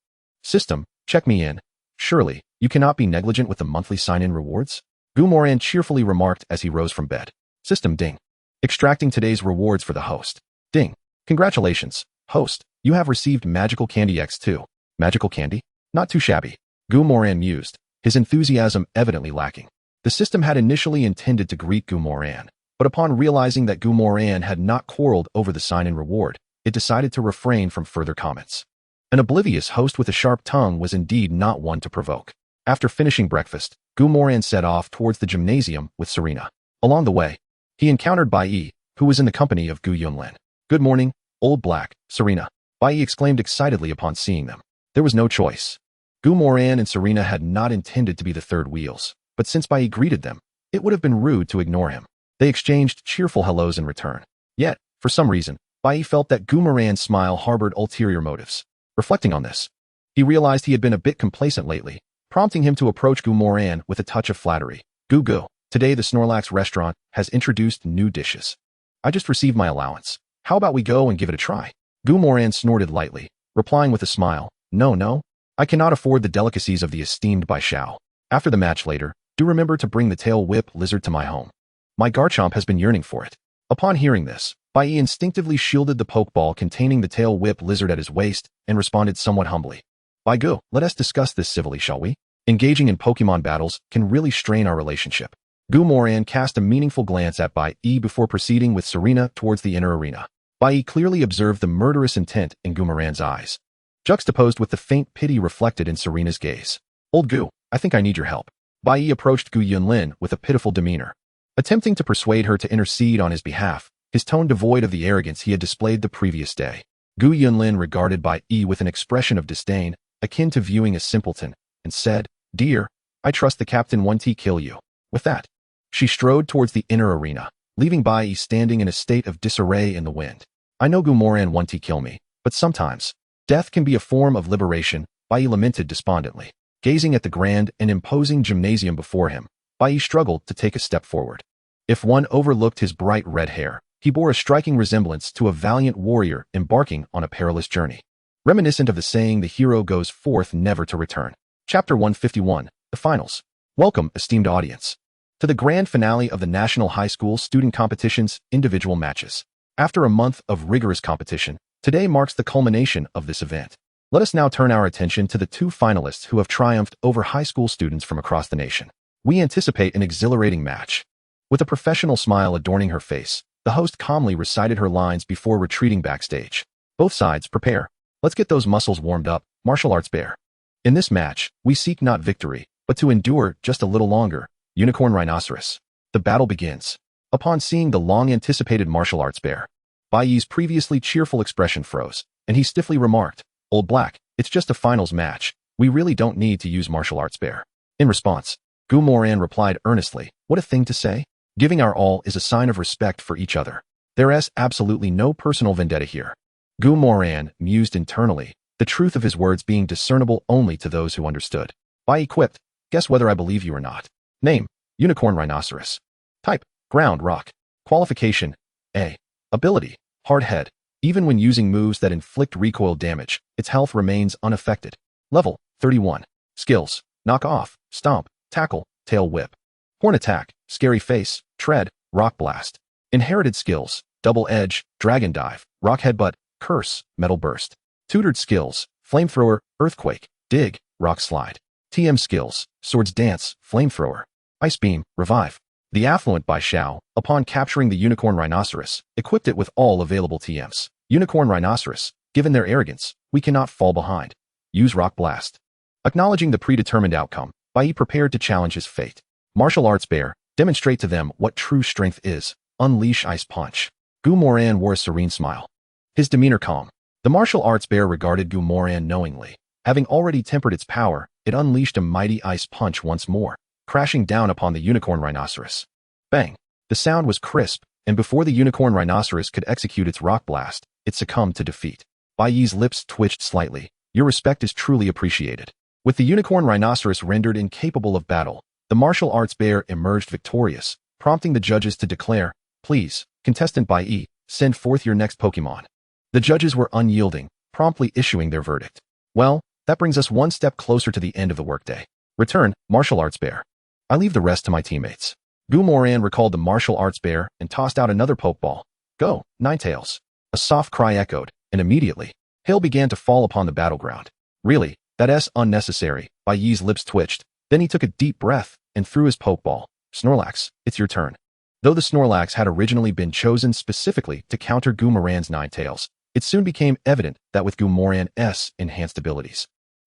System, check me in. Surely, you cannot be negligent with the monthly sign-in rewards? Gu Moran cheerfully remarked as he rose from bed. System ding. Extracting today's rewards for the host. Ding. Congratulations, host. You have received Magical Candy X2. Magical Candy? Not too shabby. Gu Moran mused, his enthusiasm evidently lacking. The system had initially intended to greet Gu Moran, but upon realizing that Gu Moran had not quarreled over the sign-in reward, it decided to refrain from further comments. An oblivious host with a sharp tongue was indeed not one to provoke. After finishing breakfast, Gu Moran set off towards the gymnasium with Serena. Along the way, he encountered Bai Yi, who was in the company of Gu Yunlin. Good morning, Old Black, Serena. Bai Yi exclaimed excitedly upon seeing them. There was no choice. Gu Moran and Serena had not intended to be the third wheels, but since Bai Yi greeted them, it would have been rude to ignore him. They exchanged cheerful hellos in return. Yet, for some reason, Bai Yi felt that Gu Moran's smile harbored ulterior motives. Reflecting on this, he realized he had been a bit complacent lately, prompting him to approach Gu Moran with a touch of flattery. Gu, today the Snorlax restaurant has introduced new dishes. I just received my allowance. How about we go and give it a try? Gu Moran snorted lightly, replying with a smile, No, I cannot afford the delicacies of the esteemed Bai Xiao. After the match later, do remember to bring the tail whip lizard to my home. My Garchomp has been yearning for it. Upon hearing this, Bai Yi instinctively shielded the Pokeball containing the tail whip lizard at his waist and responded somewhat humbly. Bai Gu, let us discuss this civilly, shall we? Engaging in Pokemon battles can really strain our relationship. Gu Moran cast a meaningful glance at Bai Yi before proceeding with Serena towards the inner arena. Bai Yi clearly observed the murderous intent in Gu Moran's eyes, juxtaposed with the faint pity reflected in Serena's gaze. Old Gu, I think I need your help. Bai Yi approached Gu Yunlin with a pitiful demeanor. Attempting to persuade her to intercede on his behalf, his tone devoid of the arrogance he had displayed the previous day. Gu Yunlin regarded Bai Yi with an expression of disdain, akin to viewing a simpleton, and said, Dear, I trust the Captain won't kill you. With that, she strode towards the inner arena, leaving Bai Yi standing in a state of disarray in the wind. I know Gu Moran won't kill me, but sometimes, death can be a form of liberation, Bai Yi lamented despondently. Gazing at the grand and imposing gymnasium before him, Bai Yi struggled to take a step forward. If one overlooked his bright red hair, he bore a striking resemblance to a valiant warrior embarking on a perilous journey. Reminiscent of the saying the hero goes forth never to return. Chapter 151, The Finals. Welcome, esteemed audience, to the grand finale of the National High School Student Competition's individual matches. After a month of rigorous competition, today marks the culmination of this event. Let us now turn our attention to the two finalists who have triumphed over high school students from across the nation. We anticipate an exhilarating match. With a professional smile adorning her face, the host calmly recited her lines before retreating backstage. Both sides, prepare. Let's get those muscles warmed up, martial arts bear. In this match, we seek not victory, but to endure just a little longer. Unicorn Rhinoceros. The battle begins. Upon seeing the long-anticipated martial arts bear, Bai Yi's previously cheerful expression froze, and he stiffly remarked, Old Black, it's just a finals match. We really don't need to use martial arts bear. In response, Gu Moran replied earnestly, What a thing to say? Giving our all is a sign of respect for each other. There is absolutely no personal vendetta here. Gu Moran mused internally, the truth of his words being discernible only to those who understood. Bai Yi quipped, Guess whether I believe you or not. Name, Unicorn Rhinoceros. Type, Ground Rock. Qualification, A. Ability, Hard Head. Even when using moves that inflict recoil damage, its health remains unaffected. Level, 31. Skills, Knock Off, Stomp, Tackle, Tail Whip. Horn Attack, Scary Face, Tread, Rock Blast. Inherited Skills, Double Edge, Dragon Dive, Rock Headbutt, Curse, Metal Burst. Tutored Skills, Flamethrower, Earthquake, Dig, Rock Slide. TM Skills, Swords Dance, Flamethrower. Ice Beam, Revive. The Affluent by Xiao, upon capturing the Unicorn Rhinoceros, equipped it with all available TMs. Unicorn Rhinoceros, given their arrogance, we cannot fall behind. Use Rock Blast. Acknowledging the predetermined outcome, Bai Yi prepared to challenge his fate. Martial Arts Bear, demonstrate to them what true strength is. Unleash Ice Punch. Gu Moran wore a serene smile. His demeanor calm. The martial arts bear regarded Gu Moran knowingly. Having already tempered its power, it unleashed a mighty ice punch once more, crashing down upon the Unicorn Rhinoceros. Bang! The sound was crisp, and before the Unicorn Rhinoceros could execute its rock blast, it succumbed to defeat. Bai Yi's lips twitched slightly. Your respect is truly appreciated. With the Unicorn Rhinoceros rendered incapable of battle, the martial arts bear emerged victorious, prompting the judges to declare, "Please, contestant Bai Yi, send forth your next Pokémon." The judges were unyielding, promptly issuing their verdict. Well, that brings us one step closer to the end of the workday. Return, martial arts bear. I leave the rest to my teammates. Gu Moran recalled the martial arts bear and tossed out another Pokeball. Go, Ninetales. A soft cry echoed, and immediately, hail began to fall upon the battleground. Really, that's unnecessary. Bai Yi's lips twitched. Then he took a deep breath and threw his Pokeball. Snorlax, it's your turn. Though the Snorlax had originally been chosen specifically to counter Gu Moran's Ninetales, it soon became evident that with Gu Moran's enhanced abilities,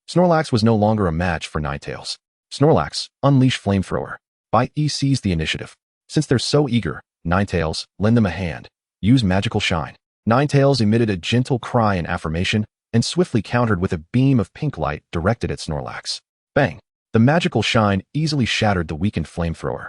Snorlax was no longer a match for Ninetales. Snorlax, unleash Flamethrower. Bai Yi seized the initiative. Since they're so eager, Ninetales, lend them a hand. Use Magical Shine. Ninetales emitted a gentle cry in affirmation and swiftly countered with a beam of pink light directed at Snorlax. Bang! The Magical Shine easily shattered the weakened Flamethrower,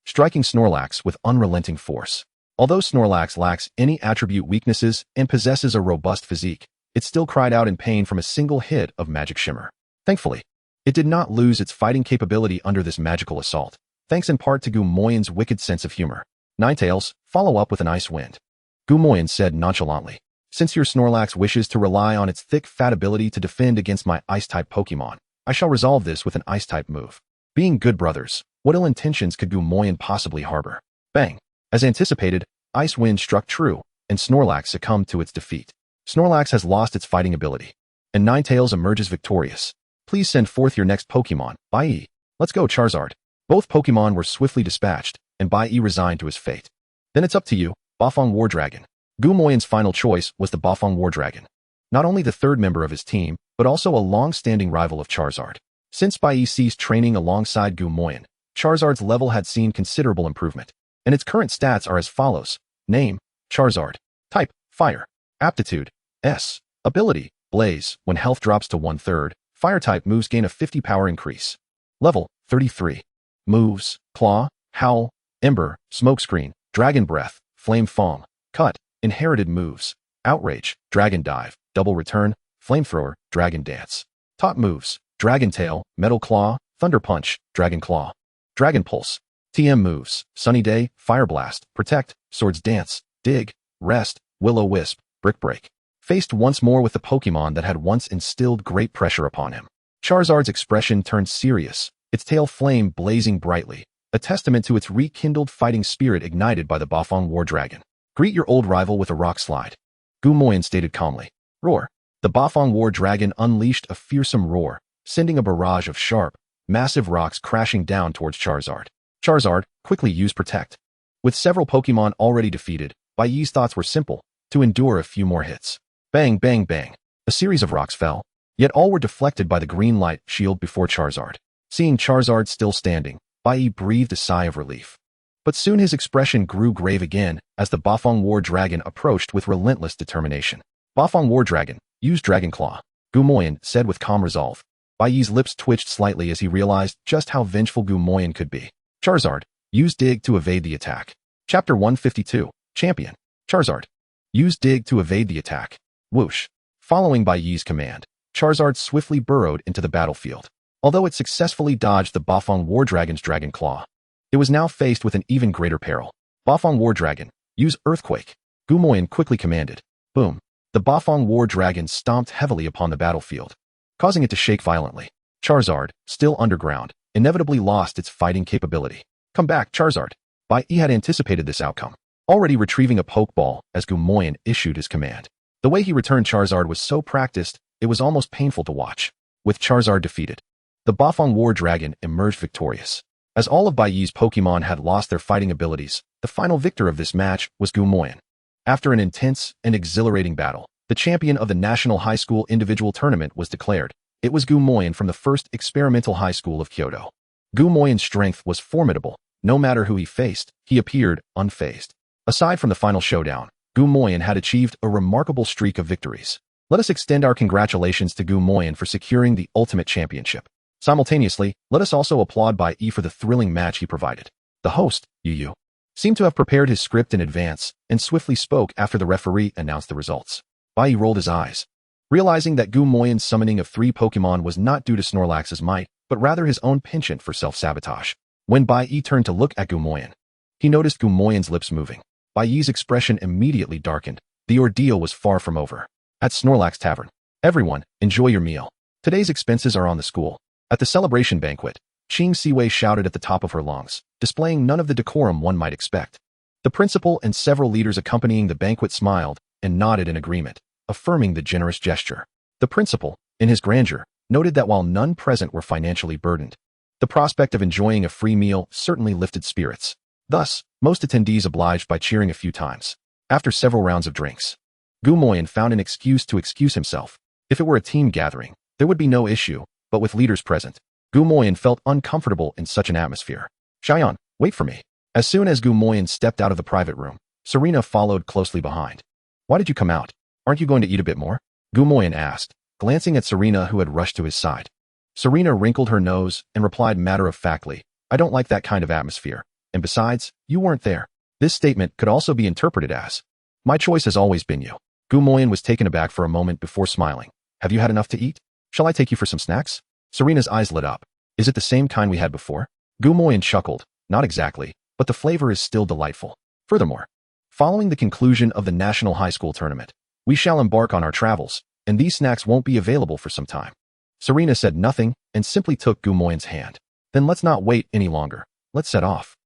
striking Snorlax with unrelenting force. Although Snorlax lacks any attribute weaknesses and possesses a robust physique, it still cried out in pain from a single hit of Magic Shimmer. Thankfully, it did not lose its fighting capability under this magical assault, thanks in part to Gu Moyan's wicked sense of humor. Ninetales, follow up with an Ice Wind. Gu Moyan said nonchalantly. Since your Snorlax wishes to rely on its thick fat ability to defend against my Ice-type Pokémon, I shall resolve this with an Ice-type move. Being good brothers, what ill intentions could Gu Moyan possibly harbor? Bang! As anticipated, Ice Wind struck true, and Snorlax succumbed to its defeat. Snorlax has lost its fighting ability, and Ninetales emerges victorious. Please send forth your next Pokémon, Bai Yi. Let's go, Charizard. Both Pokémon were swiftly dispatched, and Bai Yi resigned to his fate. Then it's up to you, Bafang War Dragon. Gu Moyan's final choice was the Bafang War Dragon. Not only the third member of his team, but also a long-standing rival of Charizard. Since Bai Yi ceased training alongside Gu Moyan, Charizard's level had seen considerable improvement, and its current stats are as follows. Name, Charizard. Type, Fire. Aptitude, S. Ability, Blaze. When health drops to 1/3, Fire-type moves gain a 50 power increase. Level, 33. Moves, Claw, Howl, Ember, Smokescreen, Dragon Breath, Flame Fong, Cut. Inherited moves, Outrage, Dragon Dive, Double Return, Flamethrower, Dragon Dance. Taught moves, Dragon Tail, Metal Claw, Thunder Punch, Dragon Claw. Dragon Pulse. TM moves, Sunny Day, Fire Blast, Protect, Swords Dance, Dig, Rest, Will-O-Wisp, Brick Break. Faced once more with the Pokemon that had once instilled great pressure upon him, Charizard's expression turned serious, its tail flame blazing brightly, a testament to its rekindled fighting spirit ignited by the Bafang War Dragon. Greet your old rival with a rock slide. Gu Moyan stated calmly. Roar. The Bafang War Dragon unleashed a fearsome roar, sending a barrage of sharp, massive rocks crashing down towards Charizard. Charizard, quickly use Protect. With several Pokemon already defeated, Bai Yi's thoughts were simple, to endure a few more hits. Bang, bang, bang. A series of rocks fell, yet all were deflected by the green light shield before Charizard. Seeing Charizard still standing, Bai Yi breathed a sigh of relief. But soon his expression grew grave again as the Bafang War Dragon approached with relentless determination. Bafang War Dragon, use Dragon Claw. Gu Moyan said with calm resolve. Bai Yi's lips twitched slightly as he realized just how vengeful Gu Moyan could be. Charizard, use Dig to evade the attack. Chapter 152, Champion. Charizard, use Dig to evade the attack. Whoosh. Following Bai Yi's command, Charizard swiftly burrowed into the battlefield. Although it successfully dodged the Bafang War Dragon's Dragon Claw, it was now faced with an even greater peril. Bafang War Dragon, use Earthquake. Gu Moyan quickly commanded. Boom. The Bafang War Dragon stomped heavily upon the battlefield, causing it to shake violently. Charizard, still underground, inevitably lost its fighting capability. Come back, Charizard. Bai Yi had anticipated this outcome, already retrieving a Pokeball as Gumoyan issued his command. The way he returned Charizard was so practiced, it was almost painful to watch. With Charizard defeated, the Bafang War Dragon emerged victorious. As all of Bai Yi's Pokemon had lost their fighting abilities, the final victor of this match was Gumoyan. After an intense and exhilarating battle, the champion of the National High School Individual Tournament was declared. It was Gumoyan from the first experimental high school of Kyoto. Gumoyan's strength was formidable. No matter who he faced, he appeared unfazed. Aside from the final showdown, Gumoyan had achieved a remarkable streak of victories. Let us extend our congratulations to Gumoyan for securing the ultimate championship. Simultaneously, let us also applaud Bai Yi for the thrilling match he provided. The host, Yu, seemed to have prepared his script in advance and swiftly spoke after the referee announced the results. Bai Yi rolled his eyes, realizing that Gumoyan's summoning of 3 Pokemon was not due to Snorlax's might, but rather his own penchant for self-sabotage. When Bai Yi turned to look at Gumoyan, he noticed Gumoyan's lips moving. Bai Yi's expression immediately darkened. The ordeal was far from over. At Snorlax Tavern, everyone, enjoy your meal. Today's expenses are on the school. At the celebration banquet, Qing Siwei shouted at the top of her lungs, displaying none of the decorum one might expect. The principal and several leaders accompanying the banquet smiled and nodded in agreement, affirming the generous gesture. The principal, in his grandeur, noted that while none present were financially burdened, the prospect of enjoying a free meal certainly lifted spirits. Thus, most attendees obliged by cheering a few times. After several rounds of drinks, Gumoyan found an excuse to excuse himself. If it were a team gathering, there would be no issue, but with leaders present, Gumoyan felt uncomfortable in such an atmosphere. Xiaoyan, wait for me. As soon as Gumoyan stepped out of the private room, Serena followed closely behind. Why did you come out? Aren't you going to eat a bit more? Gumoyan asked, glancing at Serena who had rushed to his side. Serena wrinkled her nose and replied matter-of-factly, I don't like that kind of atmosphere. And besides, you weren't there. This statement could also be interpreted as, my choice has always been you. Gumoyan was taken aback for a moment before smiling. Have you had enough to eat? Shall I take you for some snacks? Serena's eyes lit up. Is it the same kind we had before? Gumoyan chuckled. Not exactly, but the flavor is still delightful. Furthermore, following the conclusion of the National High School Tournament, we shall embark on our travels, and these snacks won't be available for some time. Serena said nothing and simply took Gumoyan's hand. Then let's not wait any longer. Let's set off.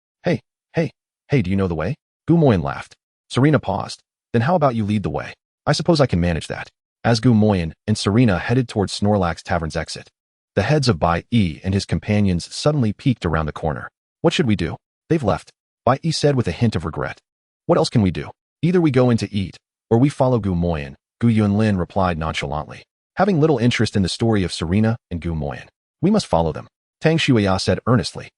Hey, do you know the way? Gumoyan laughed. Serena paused. Then how about you lead the way? I suppose I can manage that. As Gumoyan and Serena headed towards Snorlax Tavern's exit, the heads of Bai Yi and his companions suddenly peeked around the corner. What should we do? They've left, Bai Yi said with a hint of regret. What else can we do? Either we go in to eat, or we follow Gumoyan, Gu Yunlin replied nonchalantly. Having little interest in the story of Serena and Gumoyan, we must follow them, Tang Shuya said earnestly.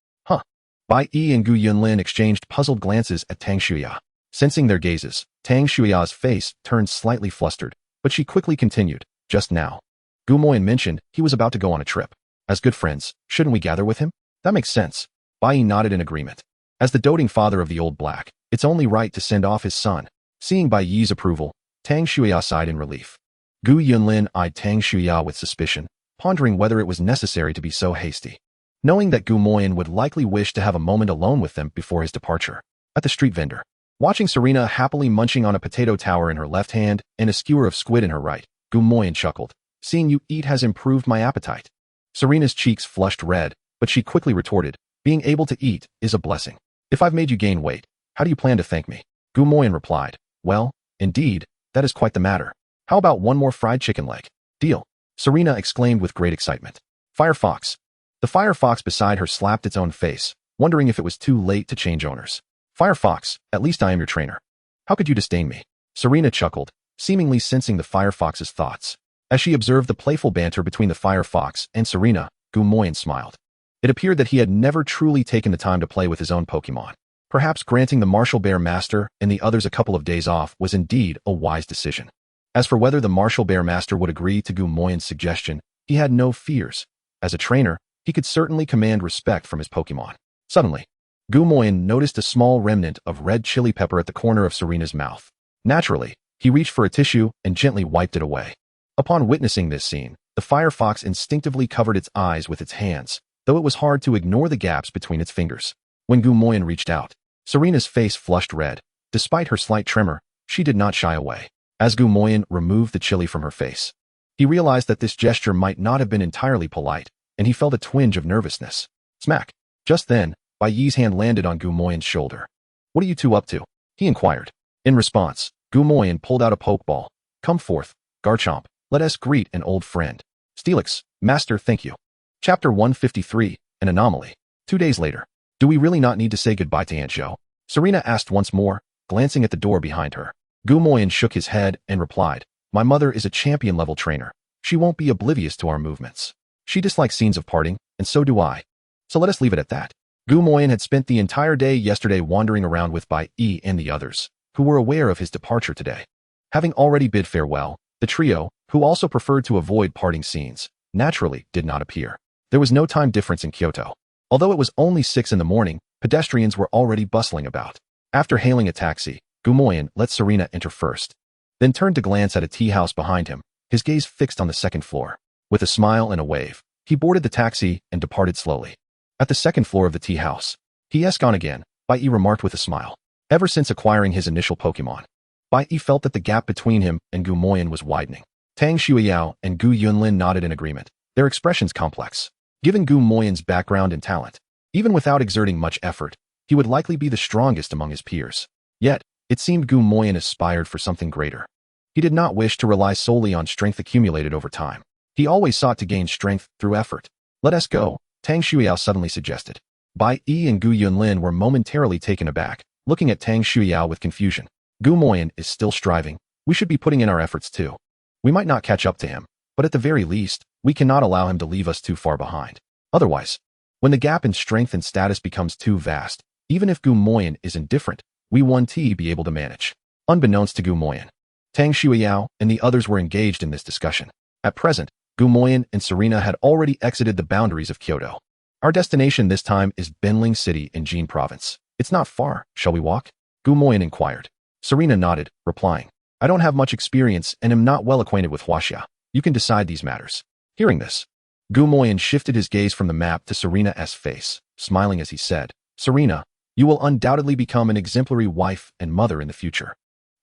Bai Yi and Gu Yunlin exchanged puzzled glances at Tang Shuya. Sensing their gazes, Tang Shuya's face turned slightly flustered, but she quickly continued, just now. Gumoyan mentioned he was about to go on a trip. As good friends, shouldn't we gather with him? That makes sense. Bai Yi nodded in agreement. As the doting father of the old black, it's only right to send off his son. Seeing Bai Yi's approval, Tang Shuya sighed in relief. Gu Yunlin eyed Tang Shuya with suspicion, pondering whether it was necessary to be so hasty. Knowing that Gumoyan would likely wish to have a moment alone with them before his departure. At the street vendor, watching Serena happily munching on a potato tower in her left hand and a skewer of squid in her right, Gumoyan chuckled. Seeing you eat has improved my appetite. Serena's cheeks flushed red, but she quickly retorted, being able to eat is a blessing. If I've made you gain weight, how do you plan to thank me? Gumoyan replied, well, indeed, that is quite the matter. How about one more fried chicken leg? Deal. Serena exclaimed with great excitement. Firefox. The Firefox beside her slapped its own face, wondering if it was too late to change owners. Firefox, at least I am your trainer. How could you disdain me? Serena chuckled, seemingly sensing the Firefox's thoughts. As she observed the playful banter between the Firefox and Serena, Gumoyan smiled. It appeared that he had never truly taken the time to play with his own Pokemon. Perhaps granting the Martial Bear Master and the others a couple of days off was indeed a wise decision. As for whether the Martial Bear Master would agree to Gumoyan's suggestion, he had no fears. As a trainer, he could certainly command respect from his Pokemon. Suddenly, Gumoyan noticed a small remnant of red chili pepper at the corner of Serena's mouth. Naturally, he reached for a tissue and gently wiped it away. Upon witnessing this scene, the Firefox instinctively covered its eyes with its hands, though it was hard to ignore the gaps between its fingers. When Gumoyan reached out, Serena's face flushed red. Despite her slight tremor, she did not shy away. As Gumoyan removed the chili from her face, he realized that this gesture might not have been entirely polite, and he felt a twinge of nervousness. Smack. Just then, Bai Yi's hand landed on Gu Moyan's shoulder. What are you two up to? He inquired. In response, Gu Moyan pulled out a pokeball. Come forth, Garchomp. Let us greet an old friend. Steelix, Master, thank you. Chapter 153, An Anomaly. 2 days later. Do we really not need to say goodbye to Aunt Zhou? Serena asked once more, glancing at the door behind her. Gu Moyan shook his head and replied, My mother is a champion-level trainer. She won't be oblivious to our movements. She dislikes scenes of parting, and so do I. So let us leave it at that. Gu Moyan had spent the entire day yesterday wandering around with Bai Yi and the others, who were aware of his departure today. Having already bid farewell, the trio, who also preferred to avoid parting scenes, naturally did not appear. There was no time difference in Kyoto. Although it was only 6 in the morning, pedestrians were already bustling about. After hailing a taxi, Gu Moyan let Serena enter first, then turned to glance at a tea house behind him, his gaze fixed on the second floor. With a smile and a wave, he boarded the taxi and departed slowly. At the second floor of the tea house, he has gone again, Bai Yi remarked with a smile. Ever since acquiring his initial Pokemon, Bai Yi felt that the gap between him and Gu Moyan was widening. Tang Shuiyao and Gu Yunlin nodded in agreement, their expressions complex. Given Gu Moyan's background and talent, even without exerting much effort, he would likely be the strongest among his peers. Yet, it seemed Gu Moyan aspired for something greater. He did not wish to rely solely on strength accumulated over time. He always sought to gain strength through effort. Let us go, Tang Shuiyao suddenly suggested. Bai Yi and Gu Yunlin were momentarily taken aback, looking at Tang Shuiyao with confusion. Gu Moyan is still striving. We should be putting in our efforts too. We might not catch up to him, but at the very least, we cannot allow him to leave us too far behind. Otherwise, when the gap in strength and status becomes too vast, even if Gu Moyan is indifferent, we won't be able to manage. Unbeknownst to Gu Moyan, Tang Shuiyao and the others were engaged in this discussion. At present, Gu Moyan and Serena had already exited the boundaries of Kyoto. Our destination this time is Benling City in Jin Province. It's not far, shall we walk? Gu Moyan inquired. Serena nodded, replying, I don't have much experience and am not well acquainted with Huaxia. You can decide these matters. Hearing this, Gu Moyan shifted his gaze from the map to Serena's face, smiling as he said, Serena, you will undoubtedly become an exemplary wife and mother in the future.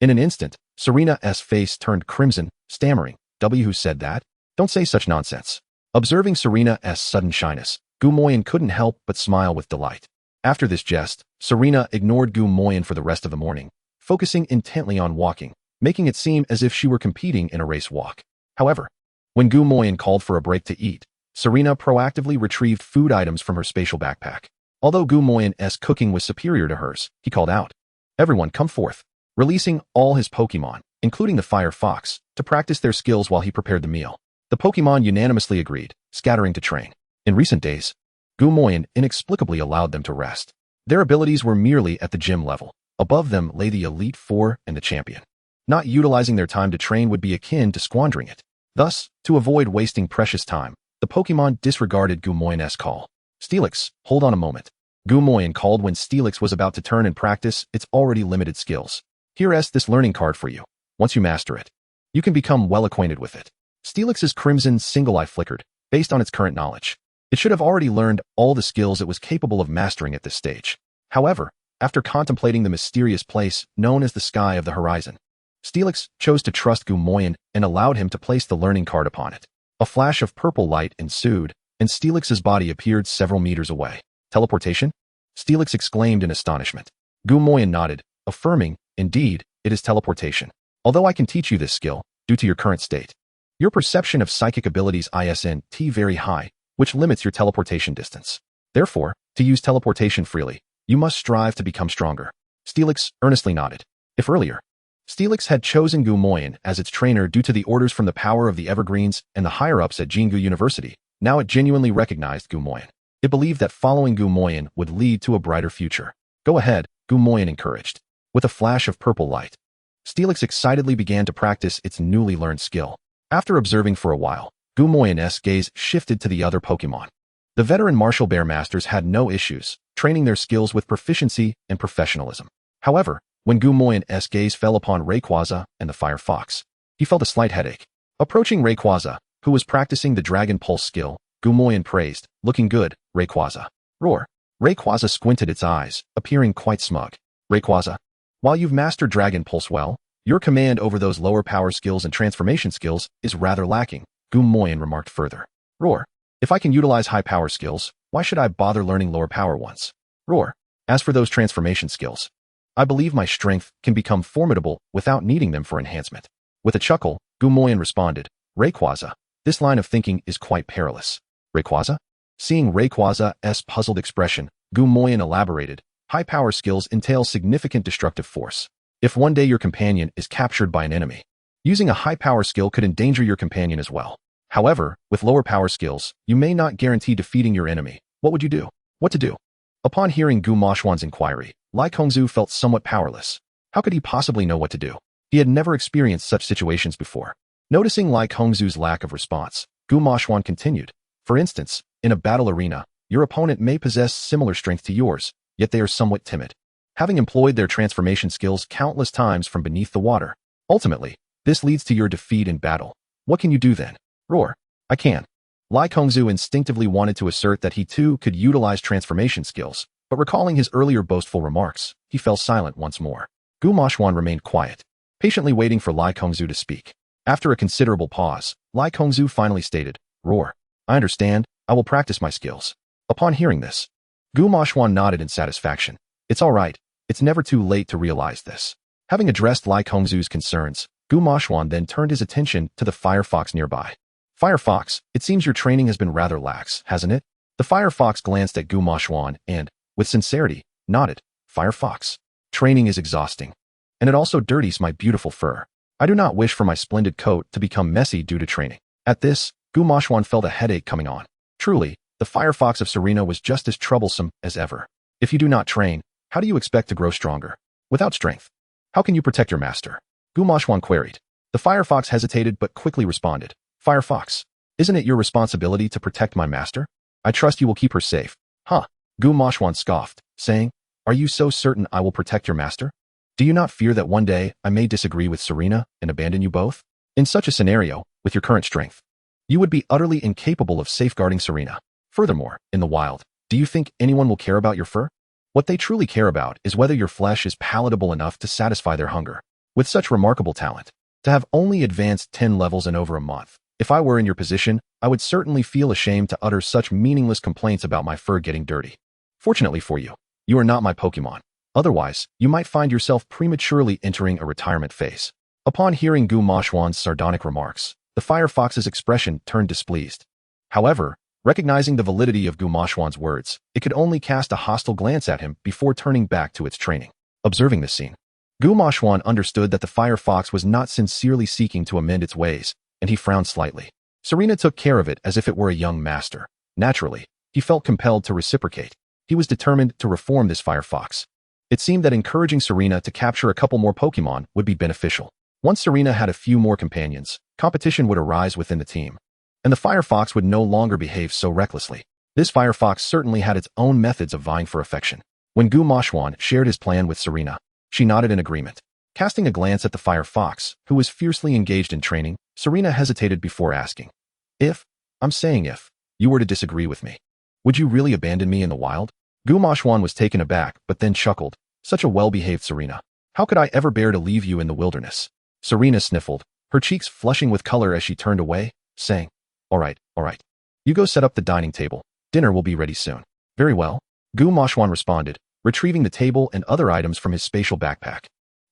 In an instant, Serena's face turned crimson, stammering, who said that? Don't say such nonsense. Observing Serena's sudden shyness, Gu Moyan couldn't help but smile with delight. After this jest, Serena ignored Gu Moyan for the rest of the morning, focusing intently on walking, making it seem as if she were competing in a race walk. However, when Gu Moyan called for a break to eat, Serena proactively retrieved food items from her spatial backpack. Although Gu Moyan's cooking was superior to hers, he called out, Everyone come forth, releasing all his Pokemon, including the Fire Fox, to practice their skills while he prepared the meal. The Pokemon unanimously agreed, scattering to train. In recent days, Gu Moyan inexplicably allowed them to rest. Their abilities were merely at the gym level. Above them lay the Elite Four and the Champion. Not utilizing their time to train would be akin to squandering it. Thus, to avoid wasting precious time, the Pokemon disregarded Gu Moyan's call. Steelix, hold on a moment. Gu Moyan called when Steelix was about to turn and practice its already limited skills. Here's this learning card for you. Once you master it, you can become well acquainted with it. Steelix's crimson single eye flickered, based on its current knowledge. It should have already learned all the skills it was capable of mastering at this stage. However, after contemplating the mysterious place known as the Sky of the Horizon, Steelix chose to trust Gu Moyan and allowed him to place the learning card upon it. A flash of purple light ensued, and Steelix's body appeared several meters away. Teleportation? Steelix exclaimed in astonishment. Gu Moyan nodded, affirming, indeed, it is teleportation. Although I can teach you this skill, due to your current state, your perception of psychic abilities isn't very high, which limits your teleportation distance. Therefore, to use teleportation freely, you must strive to become stronger. Steelix earnestly nodded. If earlier, Steelix had chosen Gu Moyan as its trainer due to the orders from the power of the Evergreens and the higher-ups at Jingu University, now it genuinely recognized Gu Moyan. It believed that following Gu Moyan would lead to a brighter future. Go ahead, Gu Moyan encouraged. With a flash of purple light, Steelix excitedly began to practice its newly learned skill. After observing for a while, Gu Moyan's gaze shifted to the other Pokemon. The veteran Martial Bear Masters had no issues, training their skills with proficiency and professionalism. However, when Gu Moyan's gaze fell upon Rayquaza and the Fire Fox, he felt a slight headache. Approaching Rayquaza, who was practicing the Dragon Pulse skill, Gu Moyan praised, looking good, Rayquaza. Roar. Rayquaza squinted its eyes, appearing quite smug. Rayquaza, while you've mastered Dragon Pulse well, your command over those lower power skills and transformation skills is rather lacking, Gu Moyan remarked further. Roar. If I can utilize high power skills, Why should I bother learning lower power ones? Roar. As for those transformation skills, I believe my strength can become formidable without needing them for enhancement. With a chuckle, Gumoyan responded, Rayquaza, this line of thinking is quite perilous. Rayquaza? Seeing Rayquaza's puzzled expression, Gumoyan elaborated, high power skills entail significant destructive force. If one day your companion is captured by an enemy, using a high power skill could endanger your companion as well. However, with lower power skills, you may not guarantee defeating your enemy. What would you do? What to do? Upon hearing Gu Moshwan's inquiry, Lai Kongzu felt somewhat powerless. How could he possibly know what to do? He had never experienced such situations before. Noticing Lai Kongzu's lack of response, Gu Moshwan continued. For instance, in a battle arena, your opponent may possess similar strength to yours, yet they are somewhat timid, having employed their transformation skills countless times from beneath the water. Ultimately, this leads to your defeat in battle. What can you do then? Roar. I can. Lai Kongzu instinctively wanted to assert that he too could utilize transformation skills, but recalling his earlier boastful remarks, he fell silent once more. Gu Moshwan remained quiet, patiently waiting for Lai Kongzu to speak. After a considerable pause, Lai Kongzu finally stated, Roar. I understand, I will practice my skills. Upon hearing this, Gu Moshwan nodded in satisfaction. It's all right, it's never too late to realize this. Having addressed Lai Kongzu's concerns, Gu Moshwan then turned his attention to the Firefox nearby. Firefox, it seems your training has been rather lax, hasn't it? The Firefox glanced at Gu Moshwan and, with sincerity, nodded. Firefox. Training is exhausting. And it also dirties my beautiful fur. I do not wish for my splendid coat to become messy due to training. At this, Gu Moshwan felt a headache coming on. Truly, the Firefox of Serena was just as troublesome as ever. If you do not train, how do you expect to grow stronger? Without strength, how can you protect your master? Gu Moshwan queried. The Firefox hesitated but quickly responded. Firefox, isn't it your responsibility to protect my master? I trust you will keep her safe. Huh? Gu Moshwan scoffed, saying, Are you so certain I will protect your master? Do you not fear that one day I may disagree with Serena and abandon you both? In such a scenario, with your current strength, you would be utterly incapable of safeguarding Serena. Furthermore, in the wild, do you think anyone will care about your fur? What they truly care about is whether your flesh is palatable enough to satisfy their hunger. With such remarkable talent, to have only advanced 10 levels in over a month, if I were in your position, I would certainly feel ashamed to utter such meaningless complaints about my fur getting dirty. Fortunately for you, you are not my Pokemon. Otherwise, you might find yourself prematurely entering a retirement phase. Upon hearing Gu Moshwan's sardonic remarks, the Firefox's expression turned displeased. However, recognizing the validity of Gu Moshwan's words, it could only cast a hostile glance at him before turning back to its training. Observing this scene, Gu Moshwan understood that the Firefox was not sincerely seeking to amend its ways, and he frowned slightly. Serena took care of it as if it were a young master. Naturally, he felt compelled to reciprocate. He was determined to reform this Firefox. It seemed that encouraging Serena to capture a couple more Pokemon would be beneficial. Once Serena had a few more companions, competition would arise within the team, and the Firefox would no longer behave so recklessly. This Firefox certainly had its own methods of vying for affection. When Gu Moshwan shared his plan with Serena, she nodded in agreement. Casting a glance at the Firefox, who was fiercely engaged in training, Serena hesitated before asking, If you were to disagree with me, would you really abandon me in the wild? Gu Moshwan was taken aback, but then chuckled. Such a well-behaved Serena. How could I ever bear to leave you in the wilderness? Serena sniffled, her cheeks flushing with color as she turned away, saying, All right. You go set up the dining table. Dinner will be ready soon. Very well. Gu Moshwan responded, retrieving the table and other items from his spatial backpack.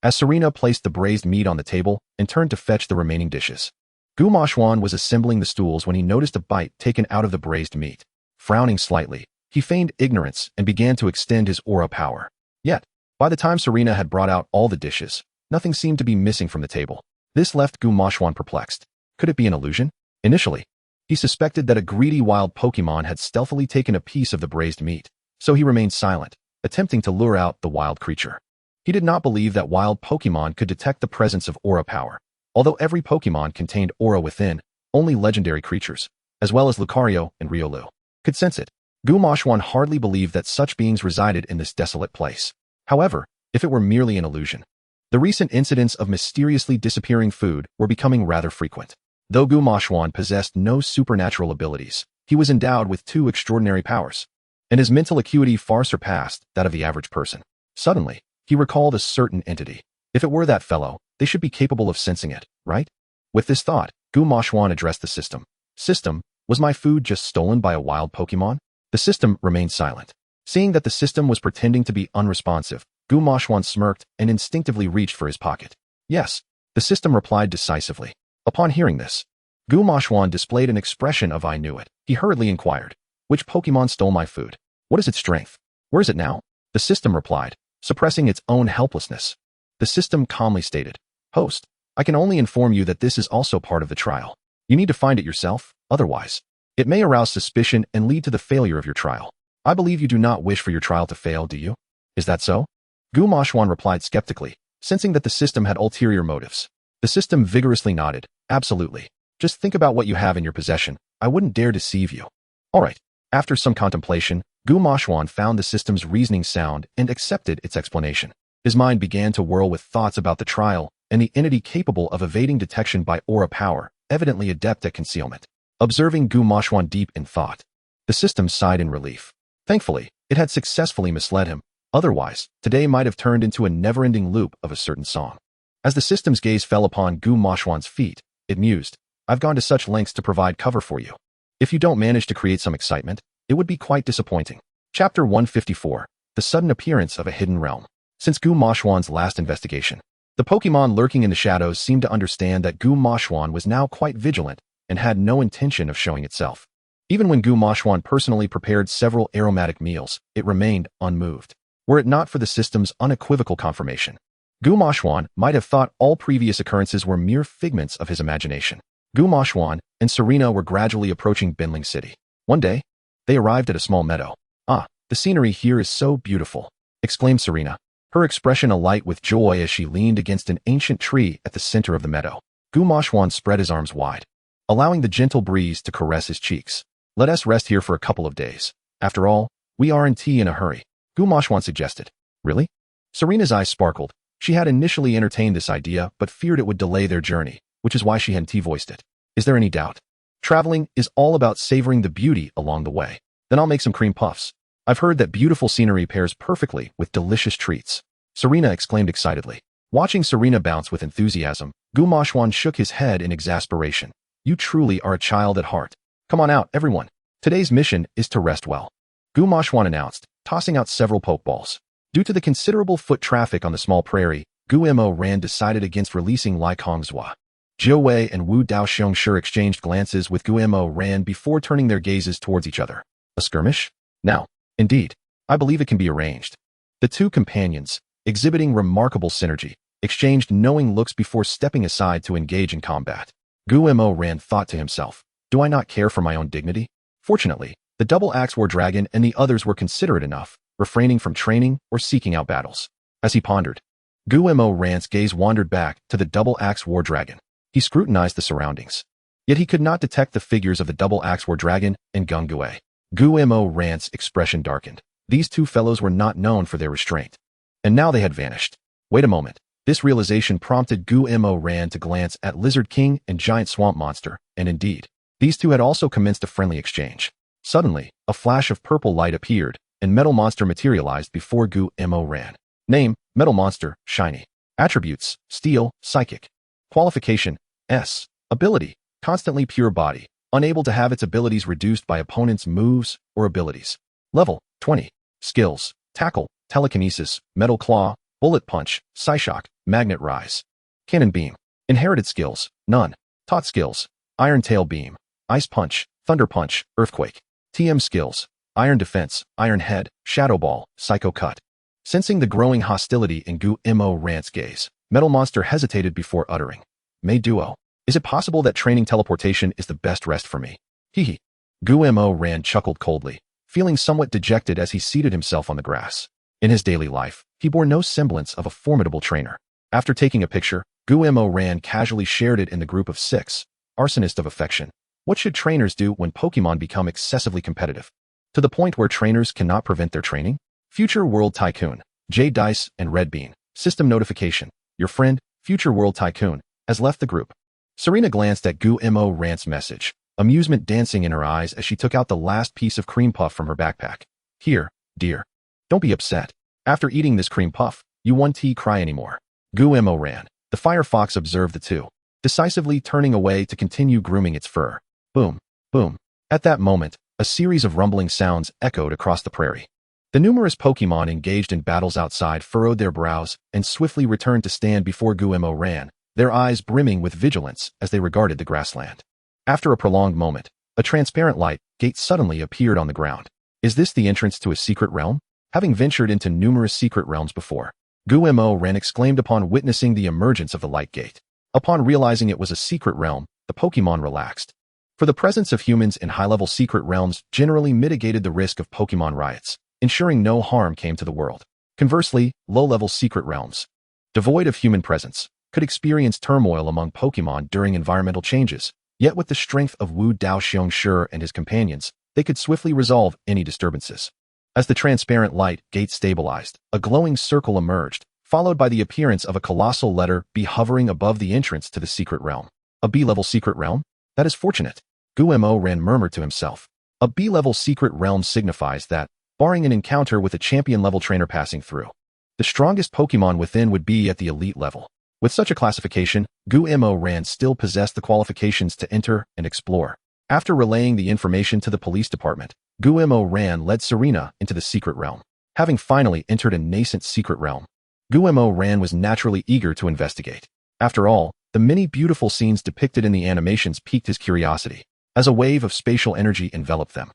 As Serena placed the braised meat on the table and turned to fetch the remaining dishes, Gu Moshwan was assembling the stools when he noticed a bite taken out of the braised meat. Frowning slightly, he feigned ignorance and began to extend his aura power. Yet, by the time Serena had brought out all the dishes, nothing seemed to be missing from the table. This left Gu Moshwan perplexed. Could it be an illusion? Initially, he suspected that a greedy wild Pokemon had stealthily taken a piece of the braised meat, so he remained silent, attempting to lure out the wild creature. He did not believe that wild Pokemon could detect the presence of aura power. Although every Pokemon contained aura within, only legendary creatures, as well as Lucario and Riolu, could sense it. Gu Moshwan hardly believed that such beings resided in this desolate place. However, if it were merely an illusion, the recent incidents of mysteriously disappearing food were becoming rather frequent. Though Gu Moshwan possessed no supernatural abilities, he was endowed with two extraordinary powers, and his mental acuity far surpassed that of the average person. Suddenly, he recalled a certain entity. If it were that fellow, they should be capable of sensing it, right? With this thought, Gu Moshwan addressed the system. System, was my food just stolen by a wild Pokemon? The system remained silent. Seeing that the system was pretending to be unresponsive, Gu Mashwan smirked and instinctively reached for his pocket. Yes, the system replied decisively. Upon hearing this, Gu Mashwan displayed an expression of I knew it. He hurriedly inquired, which Pokemon stole my food? What is its strength? Where is it now? The system replied, suppressing its own helplessness. The system calmly stated, Host, I can only inform you that this is also part of the trial. You need to find it yourself, otherwise, it may arouse suspicion and lead to the failure of your trial. I believe you do not wish for your trial to fail, do you? Is that so? Gu Mashwan replied skeptically, sensing that the system had ulterior motives. The system vigorously nodded, absolutely. Just think about what you have in your possession. I wouldn't dare deceive you. All right. After some contemplation, Gu Mashwan found the system's reasoning sound and accepted its explanation. His mind began to whirl with thoughts about the trial and the entity capable of evading detection by aura power, evidently adept at concealment. Observing Gu Mashwan deep in thought, the system sighed in relief. Thankfully, it had successfully misled him. Otherwise, today might have turned into a never-ending loop of a certain song. As the system's gaze fell upon Gu Mashwan's feet, it mused, I've gone to such lengths to provide cover for you. If you don't manage to create some excitement, it would be quite disappointing. Chapter 154, The Sudden Appearance of a Hidden Realm. Since Gu Mashwan's last investigation, the Pokemon lurking in the shadows seemed to understand that Gu Mashwan was now quite vigilant and had no intention of showing itself. Even when Gu Mashwan personally prepared several aromatic meals, it remained unmoved. Were it not for the system's unequivocal confirmation, Gu Mashwan might have thought all previous occurrences were mere figments of his imagination. Gu Mashwan and Serena were gradually approaching Binling City. One day, they arrived at a small meadow. Ah, the scenery here is so beautiful, exclaimed Serena, her expression alight with joy as she leaned against an ancient tree at the center of the meadow. Gu Mashwan spread his arms wide, allowing the gentle breeze to caress his cheeks. Let us rest here for a couple of days. After all, we aren't in a hurry, Gu Mashwan suggested. Really? Serena's eyes sparkled. She had initially entertained this idea, but feared it would delay their journey, which is why she hadn't voiced it. Is there any doubt? Traveling is all about savoring the beauty along the way. Then I'll make some cream puffs. I've heard that beautiful scenery pairs perfectly with delicious treats. Serena exclaimed excitedly. Watching Serena bounce with enthusiasm, Gu Mashwan shook his head in exasperation. You truly are a child at heart. Come on out, everyone. Today's mission is to rest well, Gu Mashwan announced, tossing out several Pokeballs. Due to the considerable foot traffic on the small prairie, Gu Mo Ran decided against releasing Lai Kongzhua. Jiu Wei and Wu Daoxiongshi exchanged glances with Gu Mo Ran before turning their gazes towards each other. A skirmish? Now, indeed, I believe it can be arranged. The two companions, exhibiting remarkable synergy, exchanged knowing looks before stepping aside to engage in combat. Gu Mo Ran thought to himself, do I not care for my own dignity? Fortunately, the Double Axe War Dragon and the others were considerate enough, refraining from training or seeking out battles. As he pondered, Gu Mo Ran's gaze wandered back to the Double Axe War Dragon. He scrutinized the surroundings. Yet he could not detect the figures of the Double Axe War Dragon and Gung Gue. Gu Mo Ran's expression darkened. These two fellows were not known for their restraint. And now they had vanished. Wait a moment. This realization prompted Gu Mo Ran to glance at Lizard King and Giant Swamp Monster, and indeed, these two had also commenced a friendly exchange. Suddenly, a flash of purple light appeared, and Metal Monster materialized before Gu Mo Ran. Name, Metal Monster, Shiny. Attributes, Steel, Psychic. Qualification, S. Ability, Constantly Pure Body, unable to have its abilities reduced by opponents' moves or abilities. Level, 20. Skills, Tackle, Telekinesis, Metal Claw, Bullet Punch, Psyshock, Magnet Rise. Cannon Beam. Inherited skills, none. Taught skills, Iron Tail Beam, Ice Punch, Thunder Punch, Earthquake. TM skills, Iron Defense, Iron Head, Shadow Ball, Psycho Cut. Sensing the growing hostility in Gu Mo Ran's gaze, Metal Monster hesitated before uttering. May Duo. Is it possible that training teleportation is the best rest for me? Hee. Gu Mo Ran chuckled coldly, feeling somewhat dejected as he seated himself on the grass. In his daily life, he bore no semblance of a formidable trainer. After taking a picture, Gu Mo Ran casually shared it in the group of 6. Arsonist of Affection. What should trainers do when Pokemon become excessively competitive? To the point where trainers cannot prevent their training? Future World Tycoon, J Dice and Red Bean. System notification. Your friend, Future World Tycoon, has left the group. Serena glanced at Gu Mo Ran's message, amusement dancing in her eyes as she took out the last piece of cream puff from her backpack. Here, dear. Don't be upset. After eating this cream puff, you won't cry anymore. Gu Mo Ran. The Fire Fox observed the two, decisively turning away to continue grooming its fur. Boom, boom. At that moment, A series of rumbling sounds echoed across the prairie. The numerous Pokémon engaged in battles outside furrowed their brows and swiftly returned to stand before Guillermo ran, their eyes brimming with vigilance as they regarded the grassland. After a prolonged moment, a transparent light gate suddenly appeared on the ground. Is this the entrance to a secret realm? Having ventured into numerous secret realms before, Guillermo ran exclaimed upon witnessing the emergence of the light gate. Upon realizing it was a secret realm, the Pokémon relaxed. For the presence of humans in high-level secret realms generally mitigated the risk of Pokémon riots, ensuring no harm came to the world. Conversely, low-level secret realms, devoid of human presence, could experience turmoil among Pokémon during environmental changes, yet with the strength of Wu Daoxiong and his companions, they could swiftly resolve any disturbances. As the transparent light gate stabilized, a glowing circle emerged, followed by the appearance of a colossal letter B hovering above the entrance to the secret realm. A B-level secret realm? That is fortunate. Guillermo ran murmured to himself. A B-level secret realm signifies that, barring an encounter with a champion-level trainer passing through, the strongest Pokémon within would be at the elite level. With such a classification, Guillermo ran still possessed the qualifications to enter and explore. After relaying the information to the police department, Guillermo ran led Serena into the secret realm. Having finally entered a nascent secret realm, Guillermo ran was naturally eager to investigate. After all, the many beautiful scenes depicted in the animations piqued his curiosity. As a wave of spatial energy enveloped them,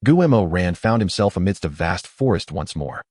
Guillermo ran found himself amidst a vast forest once more.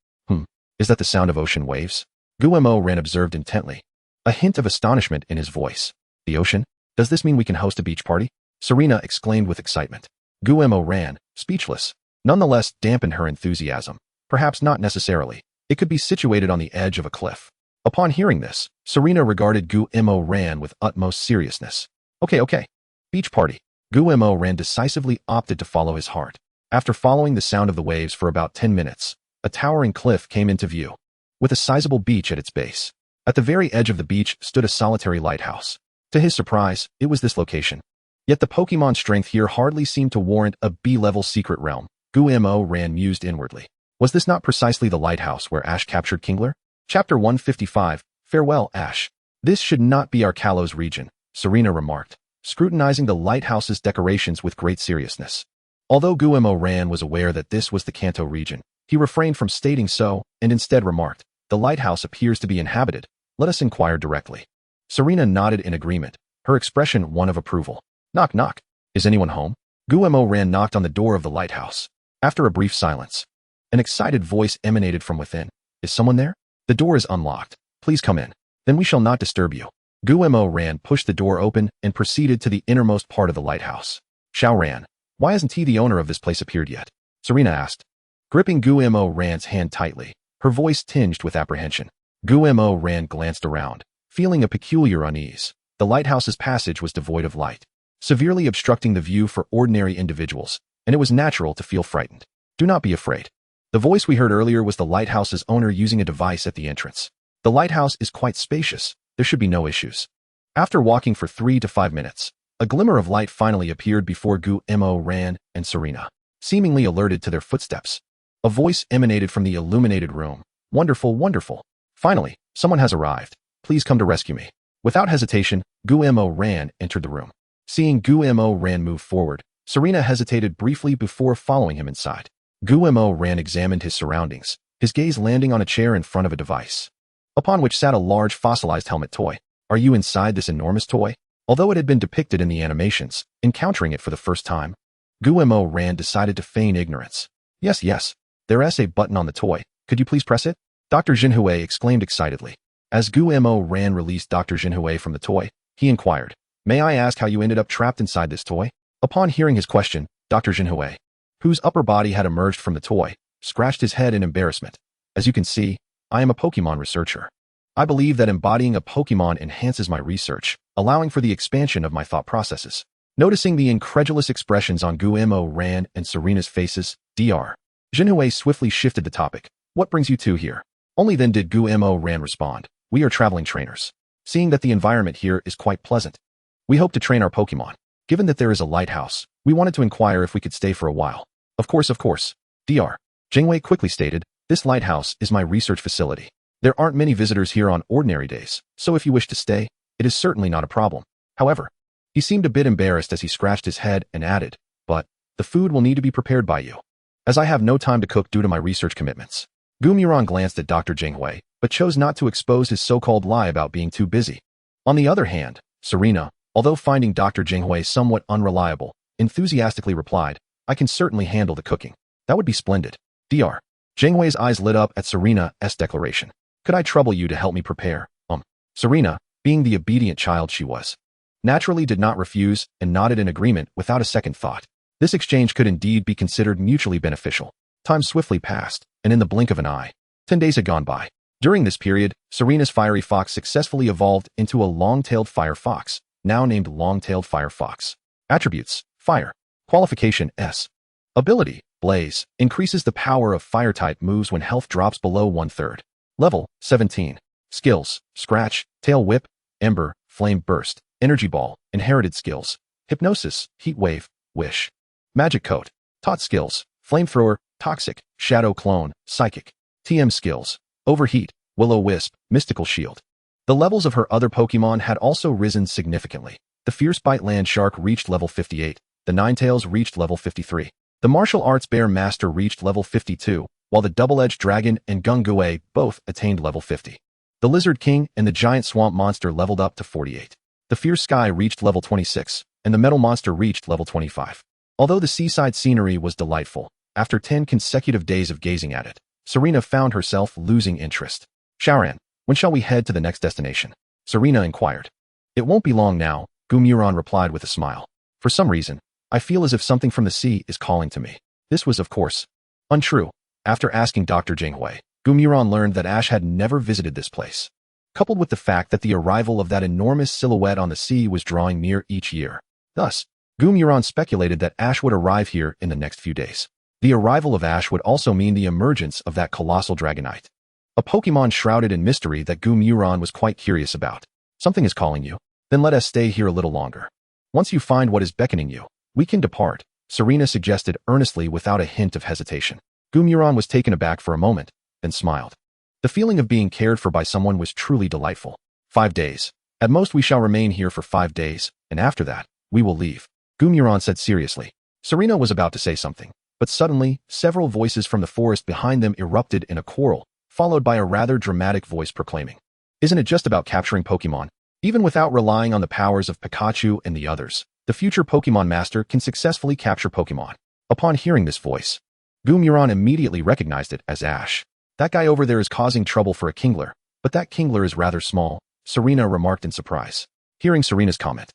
Is that the sound of ocean waves? Guillermo ran observed intently, a hint of astonishment in his voice. The ocean? Does this mean we can host a beach party? Serena exclaimed with excitement. Guillermo ran, speechless, nonetheless dampened her enthusiasm. Perhaps not necessarily. It could be situated on the edge of a cliff. Upon hearing this, Serena regarded Guillermo ran with utmost seriousness. Okay. Beach party. Guillermo ran decisively opted to follow his heart. After following the sound of the waves for about 10 minutes, a towering cliff came into view, with a sizable beach at its base. At the very edge of the beach stood a solitary lighthouse. To his surprise, it was this location. Yet the Pokémon strength here hardly seemed to warrant a B-level secret realm. Guillermo ran mused inwardly. Was this not precisely the lighthouse where Ash captured Kingler? Chapter 155, Farewell, Ash. This should not be our Kalos region, Serena remarked, scrutinizing the lighthouse's decorations with great seriousness. Although Guillermo ran was aware that this was the Kanto region, he refrained from stating so, and instead remarked, the lighthouse appears to be inhabited. Let us inquire directly. Serena nodded in agreement, her expression one of approval. Knock knock. Is anyone home? Guillermo ran knocked on the door of the lighthouse. After a brief silence, an excited voice emanated from within. Is someone there? The door is unlocked. Please come in. Then we shall not disturb you. Guillermo ran pushed the door open and proceeded to the innermost part of the lighthouse. Xiao Ran, why hasn't he the owner of this place appeared yet? Serena asked, gripping Guillermo Ran's hand tightly, her voice tinged with apprehension. Guillermo Ran glanced around, feeling a peculiar unease. The lighthouse's passage was devoid of light, severely obstructing the view for ordinary individuals, and it was natural to feel frightened. Do not be afraid. The voice we heard earlier was the lighthouse's owner using a device at the entrance. The lighthouse is quite spacious. There should be no issues. After walking for 3 to 5 minutes, a glimmer of light finally appeared before Guillermo Ran and Serena, seemingly alerted to their footsteps. A voice emanated from the illuminated room. Wonderful, wonderful. Finally, someone has arrived. Please come to rescue me. Without hesitation, Guillermo Ran entered the room. Seeing Guillermo Ran move forward, Serena hesitated briefly before following him inside. Guillermo Ran examined his surroundings, his gaze landing on a chair in front of a device, upon which sat a large fossilized helmet toy. Are you inside this enormous toy? Although it had been depicted in the animations, encountering it for the first time, Guillermo Ran decided to feign ignorance. Yes. There is a button on the toy. Could you please press it? Dr. Jinhui exclaimed excitedly. As Guillermo Ran released Dr. Jinhui from the toy, he inquired, May I ask how you ended up trapped inside this toy? Upon hearing his question, Dr. Jinhui, whose upper body had emerged from the toy, scratched his head in embarrassment. As you can see, I am a Pokemon researcher. I believe that embodying a Pokemon enhances my research, allowing for the expansion of my thought processes. Noticing the incredulous expressions on Guillermo Ran and Serena's faces, Dr. Jinhui swiftly shifted the topic. What brings you two here? Only then did Guillermo Ran respond. We are traveling trainers. Seeing that the environment here is quite pleasant, we hope to train our Pokemon. Given that there is a lighthouse, we wanted to inquire if we could stay for a while. Of course. Dr. Jinhui quickly stated, this lighthouse is my research facility. There aren't many visitors here on ordinary days, so if you wish to stay, it is certainly not a problem. However, he seemed a bit embarrassed as he scratched his head and added, but The food will need to be prepared by you, as I have no time to cook due to my research commitments. Gumuran glanced at Dr. Jinghui, but chose not to expose his so-called lie about being too busy. On the other hand, Serena, although finding Dr. Jinghui somewhat unreliable, enthusiastically replied, I can certainly handle the cooking. That would be splendid. Dr. Jinghui's eyes lit up at Serena's declaration. Could I trouble you to help me prepare? Serena, being the obedient child she was, naturally did not refuse and nodded in agreement without a second thought. This exchange could indeed be considered mutually beneficial. Time swiftly passed, and in the blink of an eye, 10 days had gone by. During this period, Serena's fiery fox successfully evolved into a long-tailed fire fox, now named long-tailed fire fox. Attributes: Fire. Qualification: S. Ability: Blaze. Increases the power of fire-type moves when health drops below 1/3. Level: 17. Skills: Scratch, Tail Whip, Ember, Flame Burst, Energy Ball. Inherited skills: Hypnosis, Heat Wave, Wish. Magic Coat. Taught skills: Flamethrower, Toxic, Shadow Clone, Psychic. TM skills: Overheat, Will-O-Wisp, Mystical Shield. The levels of her other Pokemon had also risen significantly. The Fierce Bite Land Shark reached level 58, the Ninetales reached level 53. The Martial Arts Bear Master reached level 52, while the Double-Edged Dragon and Gungue both attained level 50. The Lizard King and the Giant Swamp Monster leveled up to 48. The Fierce Sky reached level 26, and the Metal Monster reached level 25. Although the seaside scenery was delightful, after 10 consecutive days of gazing at it, Serena found herself losing interest. Shaoran, when shall we head to the next destination? Serena inquired. It won't be long now, Gumuran replied with a smile. For some reason, I feel as if something from the sea is calling to me. This was, of course, untrue. After asking Dr. Jinghui, Gumuran learned that Ash had never visited this place. Coupled with the fact that the arrival of that enormous silhouette on the sea was drawing near each year. Thus, Gumuran speculated that Ash would arrive here in the next few days. The arrival of Ash would also mean the emergence of that colossal Dragonite. A Pokemon shrouded in mystery that Gumuran was quite curious about. Something is calling you. Then let us stay here a little longer. Once you find what is beckoning you, we can depart, Serena suggested earnestly without a hint of hesitation. Gumuran was taken aback for a moment, then smiled. The feeling of being cared for by someone was truly delightful. 5 days. At most we shall remain here for 5 days, and after that, we will leave, Gumuran said seriously. Serena was about to say something, but suddenly, several voices from the forest behind them erupted in a quarrel, followed by a rather dramatic voice proclaiming, Isn't it just about capturing Pokemon? Even without relying on the powers of Pikachu and the others, the future Pokemon Master can successfully capture Pokemon. Upon hearing this voice, Gumuran immediately recognized it as Ash. That guy over there is causing trouble for a Kingler, but that Kingler is rather small, Serena remarked in surprise. Hearing Serena's comment,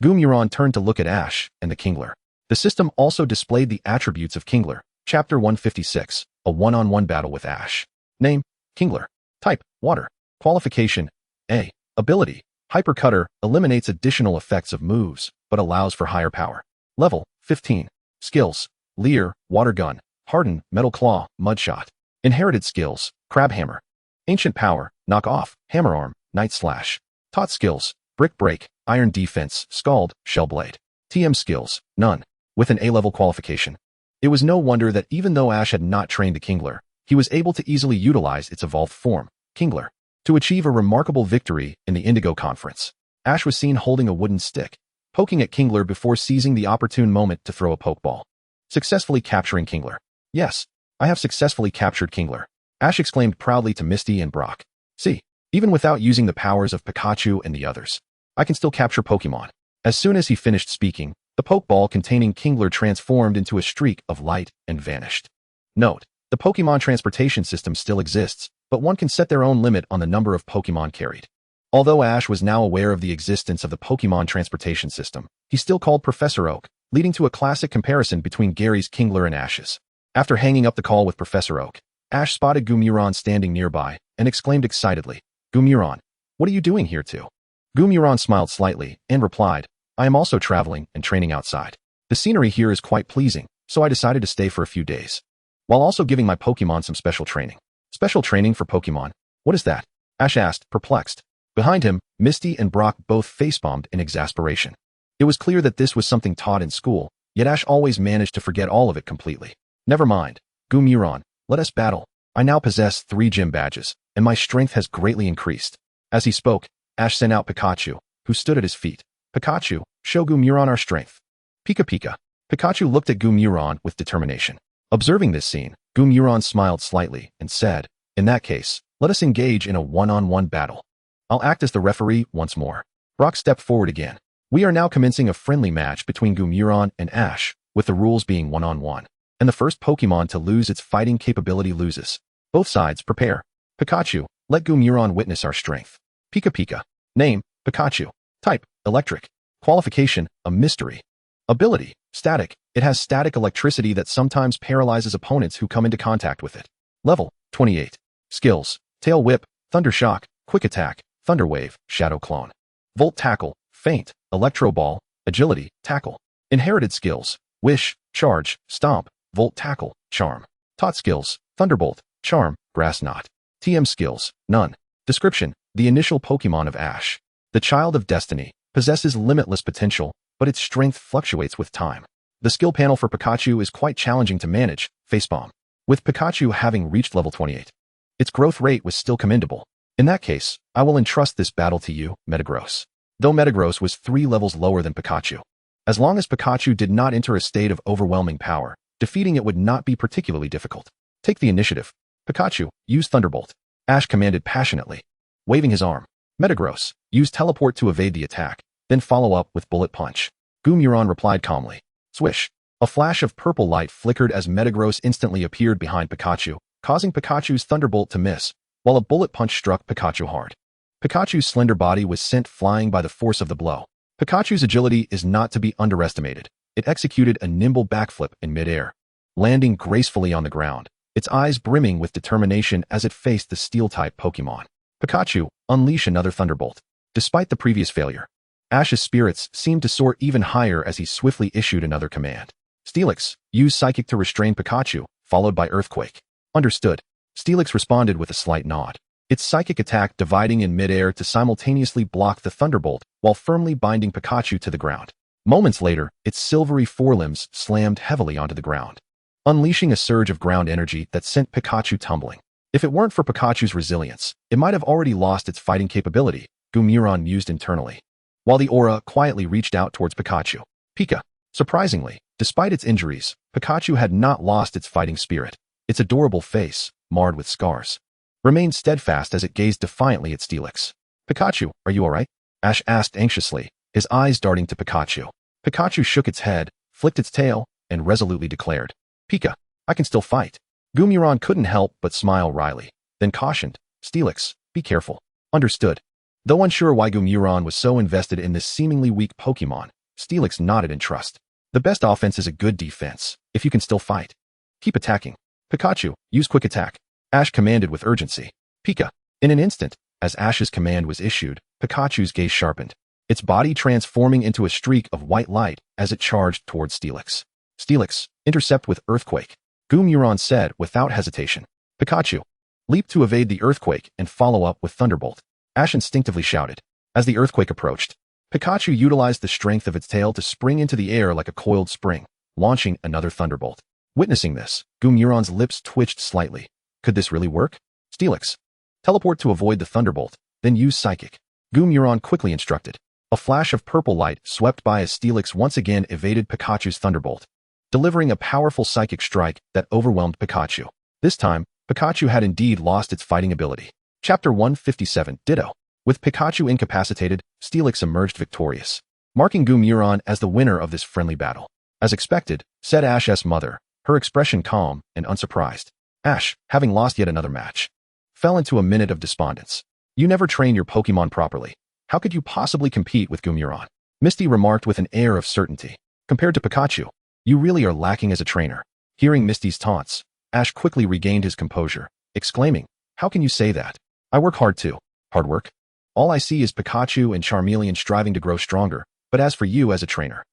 Gumuran turned to look at Ash and the Kingler. The system also displayed the attributes of Kingler. Chapter 156, a one-on-one battle with Ash. Name, Kingler. Type, Water. Qualification, A. Ability, Hyper Cutter, eliminates additional effects of moves, but allows for higher power. Level, 15. Skills, Leer, Water Gun, Harden, Metal Claw, Mudshot. Inherited skills, Crab Hammer. Ancient Power, Knock Off, Hammer Arm, Night Slash. Taught skills, Brick Break, Iron Defense, Scald, Shell Blade. TM skills, none. With an A-level qualification. It was no wonder that even though Ash had not trained the Kingler, he was able to easily utilize its evolved form, Kingler, to achieve a remarkable victory in the Indigo Conference. Ash was seen holding a wooden stick, poking at Kingler before seizing the opportune moment to throw a Pokeball. Successfully capturing Kingler. Yes, I have successfully captured Kingler, Ash exclaimed proudly to Misty and Brock. See, even without using the powers of Pikachu and the others, I can still capture Pokemon. As soon as he finished speaking, the Pokeball containing Kingler transformed into a streak of light and vanished. Note, the Pokemon transportation system still exists, but one can set their own limit on the number of Pokemon carried. Although Ash was now aware of the existence of the Pokemon transportation system, he still called Professor Oak, leading to a classic comparison between Gary's Kingler and Ash's. After hanging up the call with Professor Oak, Ash spotted Gumuran standing nearby and exclaimed excitedly, Gumuran, what are you doing here too? Gumuran smiled slightly and replied, I am also traveling and training outside. The scenery here is quite pleasing, so I decided to stay for a few days, while also giving my Pokemon some special training. Special training for Pokemon? What is that? Ash asked, perplexed. Behind him, Misty and Brock both facepalmed in exasperation. It was clear that this was something taught in school, yet Ash always managed to forget all of it completely. Never mind, Gumuran, let us battle. I now possess 3 gym badges, and my strength has greatly increased. As he spoke, Ash sent out Pikachu, who stood at his feet. Pikachu, show Gumuran our strength. Pika Pika. Pikachu looked at Gumuron with determination. Observing this scene, Gumuron smiled slightly and said, "In that case, let us engage in a one-on-one battle. I'll act as the referee once more." Brock stepped forward again. "We are now commencing a friendly match between Gumuron and Ash, with the rules being one-on-one. And the first Pokemon to lose its fighting capability loses. Both sides prepare. Pikachu, let Gumuron witness our strength." Pika Pika. Name, Pikachu. Type, electric. Qualification, a mystery. Ability, static. It has static electricity that sometimes paralyzes opponents who come into contact with it. Level, 28. Skills, Tail Whip, Thunder Shock, Quick Attack, Thunder Wave, Shadow Clone. Volt Tackle, Feint, Electro Ball, Agility, Tackle. Inherited skills, Wish, Charge, Stomp, Volt Tackle, Charm. Taught skills, Thunderbolt, Charm, Grass Knot. TM skills, none. Description, the initial Pokemon of Ash. The Child of Destiny, possesses limitless potential, but its strength fluctuates with time. The skill panel for Pikachu is quite challenging to manage, Facepalm. With Pikachu having reached level 28. Its growth rate was still commendable. In that case, I will entrust this battle to you, Metagross. Though Metagross was 3 levels lower than Pikachu. As long as Pikachu did not enter a state of overwhelming power, defeating it would not be particularly difficult. Take the initiative. Pikachu, use Thunderbolt. Ash commanded passionately. Waving his arm. Metagross, use Teleport to evade the attack, then follow up with Bullet Punch. Gumuron replied calmly. Swish. A flash of purple light flickered as Metagross instantly appeared behind Pikachu, causing Pikachu's Thunderbolt to miss, while a Bullet Punch struck Pikachu hard. Pikachu's slender body was sent flying by the force of the blow. Pikachu's agility is not to be underestimated. It executed a nimble backflip in midair, landing gracefully on the ground, its eyes brimming with determination as it faced the Steel-type Pokemon. Pikachu, unleash another Thunderbolt. Despite the previous failure, Ash's spirits seemed to soar even higher as he swiftly issued another command. Steelix, use Psychic to restrain Pikachu, followed by Earthquake. Understood. Steelix responded with a slight nod. Its psychic attack dividing in midair to simultaneously block the Thunderbolt while firmly binding Pikachu to the ground. Moments later, its silvery forelimbs slammed heavily onto the ground, unleashing a surge of ground energy that sent Pikachu tumbling. If it weren't for Pikachu's resilience, it might have already lost its fighting capability, Gumuron mused internally, while the aura quietly reached out towards Pikachu. Pika. Surprisingly, despite its injuries, Pikachu had not lost its fighting spirit. Its adorable face, marred with scars, remained steadfast as it gazed defiantly at Steelix. Pikachu, are you alright? Ash asked anxiously, his eyes darting to Pikachu. Pikachu shook its head, flicked its tail, and resolutely declared, Pika, I can still fight. Gumuron couldn't help but smile wryly, then cautioned, Steelix, be careful. Understood. Though unsure why Gumuron was so invested in this seemingly weak Pokemon, Steelix nodded in trust. The best offense is a good defense, if you can still fight. Keep attacking. Pikachu, use Quick Attack. Ash commanded with urgency. Pika. In an instant, as Ash's command was issued, Pikachu's gaze sharpened, its body transforming into a streak of white light as it charged towards Steelix. Steelix, intercept with Earthquake. Gumuron said without hesitation. Pikachu, leap to evade the Earthquake and follow up with Thunderbolt. Ash instinctively shouted. As the Earthquake approached, Pikachu utilized the strength of its tail to spring into the air like a coiled spring, launching another Thunderbolt. Witnessing this, Gumuron's lips twitched slightly. Could this really work? Steelix, teleport to avoid the Thunderbolt, then use Psychic. Gumuron quickly instructed. A flash of purple light swept by as Steelix once again evaded Pikachu's Thunderbolt, delivering a powerful psychic strike that overwhelmed Pikachu. This time, Pikachu had indeed lost its fighting ability. Chapter 157, Ditto. With Pikachu incapacitated, Steelix emerged victorious, marking Gumuron as the winner of this friendly battle. As expected, said Ash's mother, her expression calm and unsurprised. Ash, having lost yet another match, fell into a minute of despondence. You never trained your Pokemon properly. How could you possibly compete with Gumuron? Misty remarked with an air of certainty. Compared to Pikachu, you really are lacking as a trainer. Hearing Misty's taunts, Ash quickly regained his composure, exclaiming, how can you say that? I work hard too. Hard work? All I see is Pikachu and Charmeleon striving to grow stronger, but as for you as a trainer.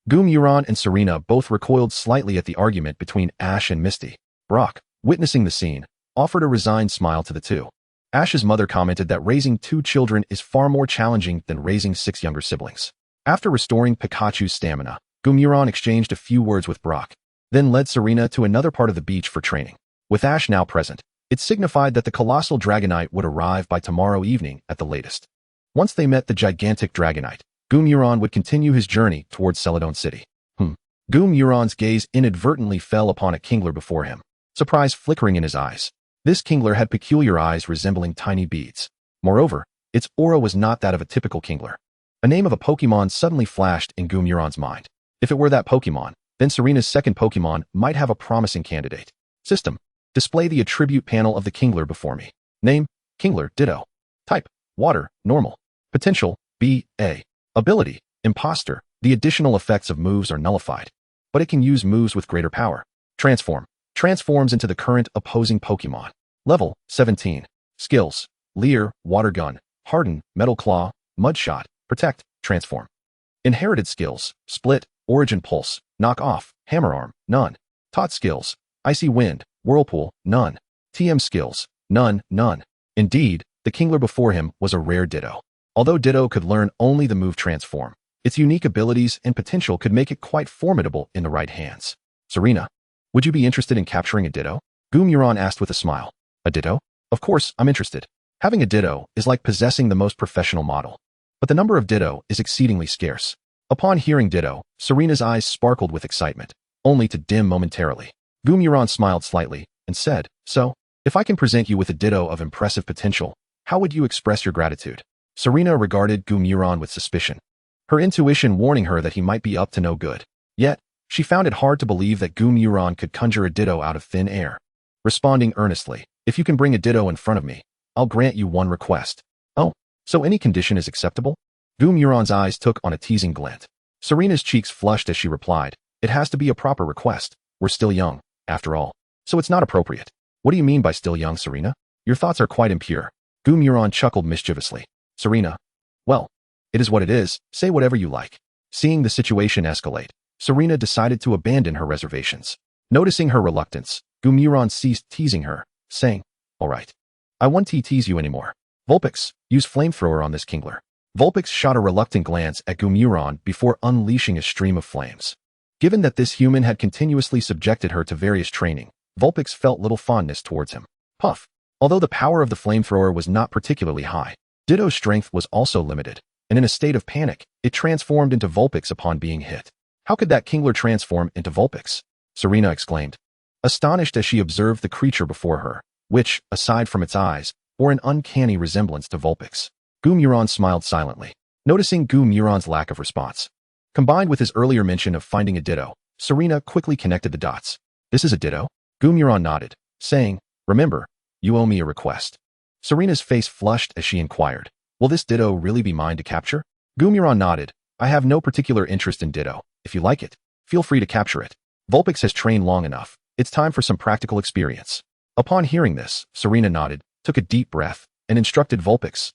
Gumuron and Serena both recoiled slightly at the argument between Ash and Misty. Brock, witnessing the scene, offered a resigned smile to the two. Ash's mother commented that raising 2 children is far more challenging than raising 6 younger siblings. After restoring Pikachu's stamina, Gumuron exchanged a few words with Brock, then led Serena to another part of the beach for training. With Ash now present, it signified that the colossal Dragonite would arrive by tomorrow evening at the latest. Once they met the gigantic Dragonite, Gumuron would continue his journey towards Celadon City. Gumuron's gaze inadvertently fell upon a kingler before him, surprise flickering in his eyes. This kingler had peculiar eyes resembling tiny beads. Moreover, its aura was not that of a typical kingler. A name of a Pokemon suddenly flashed in Gumuron's mind. If it were that Pokemon, then Serena's second Pokemon might have a promising candidate. System. Display the attribute panel of the kingler before me. Name, Kingler, Ditto. Type, Water, Normal. Potential, B.A. Ability, Imposter. The additional effects of moves are nullified, but it can use moves with greater power. Transform. Transforms into the current opposing Pokemon. Level, 17. Skills, Leer, Water Gun, Harden, Metal Claw, Mud Shot, Protect, Transform. Inherited skills, Split, Origin Pulse, Knock Off, Hammer Arm, none. Taught skills, Icy Wind, Whirlpool, none. TM skills, none. Indeed, the kingler before him was a rare Ditto. Although Ditto could learn only the move Transform, its unique abilities and potential could make it quite formidable in the right hands. Serena, would you be interested in capturing a Ditto? Gumuron asked with a smile. A Ditto? Of course, I'm interested. Having a Ditto is like possessing the most professional model. But the number of Ditto is exceedingly scarce. Upon hearing Ditto, Serena's eyes sparkled with excitement, only to dim momentarily. Gumuron smiled slightly and said, so, if I can present you with a Ditto of impressive potential, how would you express your gratitude? Serena regarded Gumuron with suspicion, her intuition warning her that he might be up to no good. Yet, she found it hard to believe that Gumuron could conjure a Ditto out of thin air. Responding earnestly, if you can bring a Ditto in front of me, I'll grant you one request. Oh, so any condition is acceptable? Gumuron's eyes took on a teasing glint. Serena's cheeks flushed as she replied, it has to be a proper request. We're still young, after all. So it's not appropriate. What do you mean by still young, Serena? Your thoughts are quite impure. Gumuron chuckled mischievously. Serena, well, it is what it is, say whatever you like. Seeing the situation escalate, Serena decided to abandon her reservations. Noticing her reluctance, Gumuron ceased teasing her, saying, all right. I won't tease you anymore. Vulpix, use Flamethrower on this kingler. Vulpix shot a reluctant glance at Gumuron before unleashing a stream of flames. Given that this human had continuously subjected her to various training, Vulpix felt little fondness towards him. Puff. Although the power of the flamethrower was not particularly high, Ditto's strength was also limited, and in a state of panic, it transformed into Vulpix upon being hit. How could that kingler transform into Vulpix? Serena exclaimed, astonished as she observed the creature before her, which, aside from its eyes, bore an uncanny resemblance to Vulpix. Gumuron smiled silently, noticing Gumuron's lack of response. Combined with his earlier mention of finding a Ditto, Serena quickly connected the dots. This is a Ditto? Gumuron nodded, saying, remember, you owe me a request. Serena's face flushed as she inquired, will this Ditto really be mine to capture? Gumuron nodded, I have no particular interest in Ditto. If you like it, feel free to capture it. Vulpix has trained long enough. It's time for some practical experience. Upon hearing this, Serena nodded, took a deep breath, and instructed Vulpix,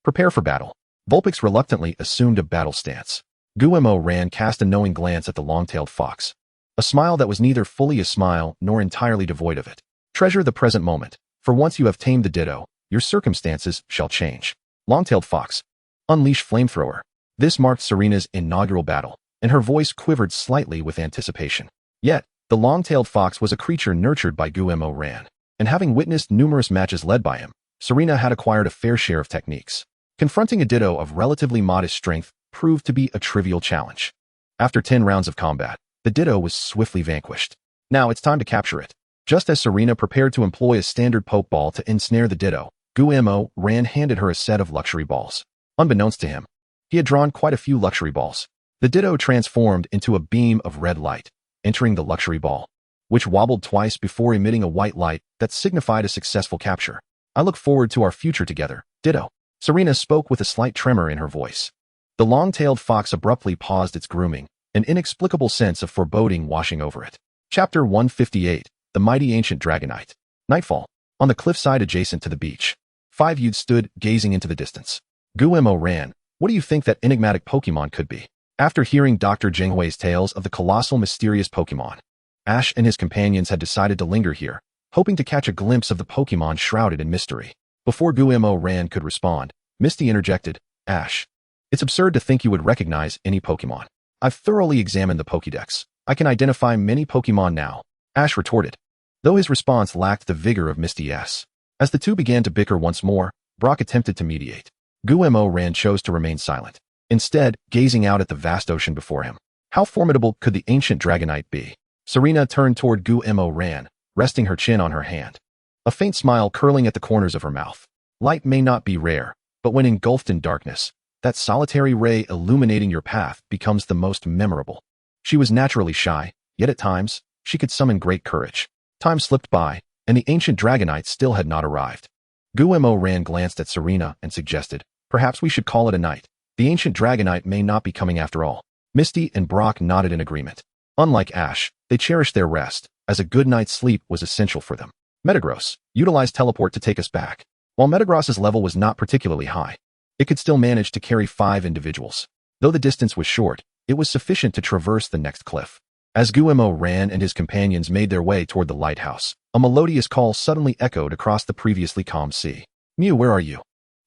prepare for battle. Vulpix reluctantly assumed a battle stance. Gumo cast a knowing glance at the long-tailed fox. A smile that was neither fully a smile nor entirely devoid of it. Treasure the present moment, for once you have tamed the Ditto, your circumstances shall change. Long-tailed fox. Unleash Flamethrower. This marked Serena's inaugural battle, and her voice quivered slightly with anticipation. Yet, the long-tailed fox was a creature nurtured by Gumo, and having witnessed numerous matches led by him, Serena had acquired a fair share of techniques. Confronting a Ditto of relatively modest strength proved to be a trivial challenge. After 10 rounds of combat, the Ditto was swiftly vanquished. Now it's time to capture it. Just as Serena prepared to employ a standard Pokeball to ensnare the Ditto, Gumo handed her a set of luxury balls. Unbeknownst to him, he had drawn quite a few luxury balls. The Ditto transformed into a beam of red light, entering the luxury ball, which wobbled twice before emitting a white light that signified a successful capture. I look forward to our future together, Ditto. Serena spoke with a slight tremor in her voice. The long-tailed fox abruptly paused its grooming, an inexplicable sense of foreboding washing over it. Chapter 158, The Mighty Ancient Dragonite. Nightfall. On the cliffside adjacent to the beach, 5 youths stood, gazing into the distance. Gumo, what do you think that enigmatic Pokemon could be? After hearing Dr. Jinghui's tales of the colossal mysterious Pokemon, Ash and his companions had decided to linger here, hoping to catch a glimpse of the Pokemon shrouded in mystery. Before Gumo could respond, Misty interjected, Ash, it's absurd to think you would recognize any Pokemon. I've thoroughly examined the Pokédex. I can identify many Pokemon now, Ash retorted, though his response lacked the vigor of Misty S. As the two began to bicker once more, Brock attempted to mediate. Gumo chose to remain silent, instead gazing out at the vast ocean before him. How formidable could the ancient Dragonite be? Serena turned toward Gu-Mo Ran, resting her chin on her hand, a faint smile curling at the corners of her mouth. Light may not be rare, but when engulfed in darkness, that solitary ray illuminating your path becomes the most memorable. She was naturally shy, yet at times, she could summon great courage. Time slipped by, and the ancient Dragonite still had not arrived. Gu-Mo Ran glanced at Serena and suggested, perhaps we should call it a night. The ancient Dragonite may not be coming after all. Misty and Brock nodded in agreement. Unlike Ash, they cherished their rest, as a good night's sleep was essential for them. Metagross utilized teleport to take us back. While Metagross's level was not particularly high, it could still manage to carry 5 individuals. Though the distance was short, it was sufficient to traverse the next cliff. As Gu-Mo Ran and his companions made their way toward the lighthouse, a melodious call suddenly echoed across the previously calm sea. Mew, where are you?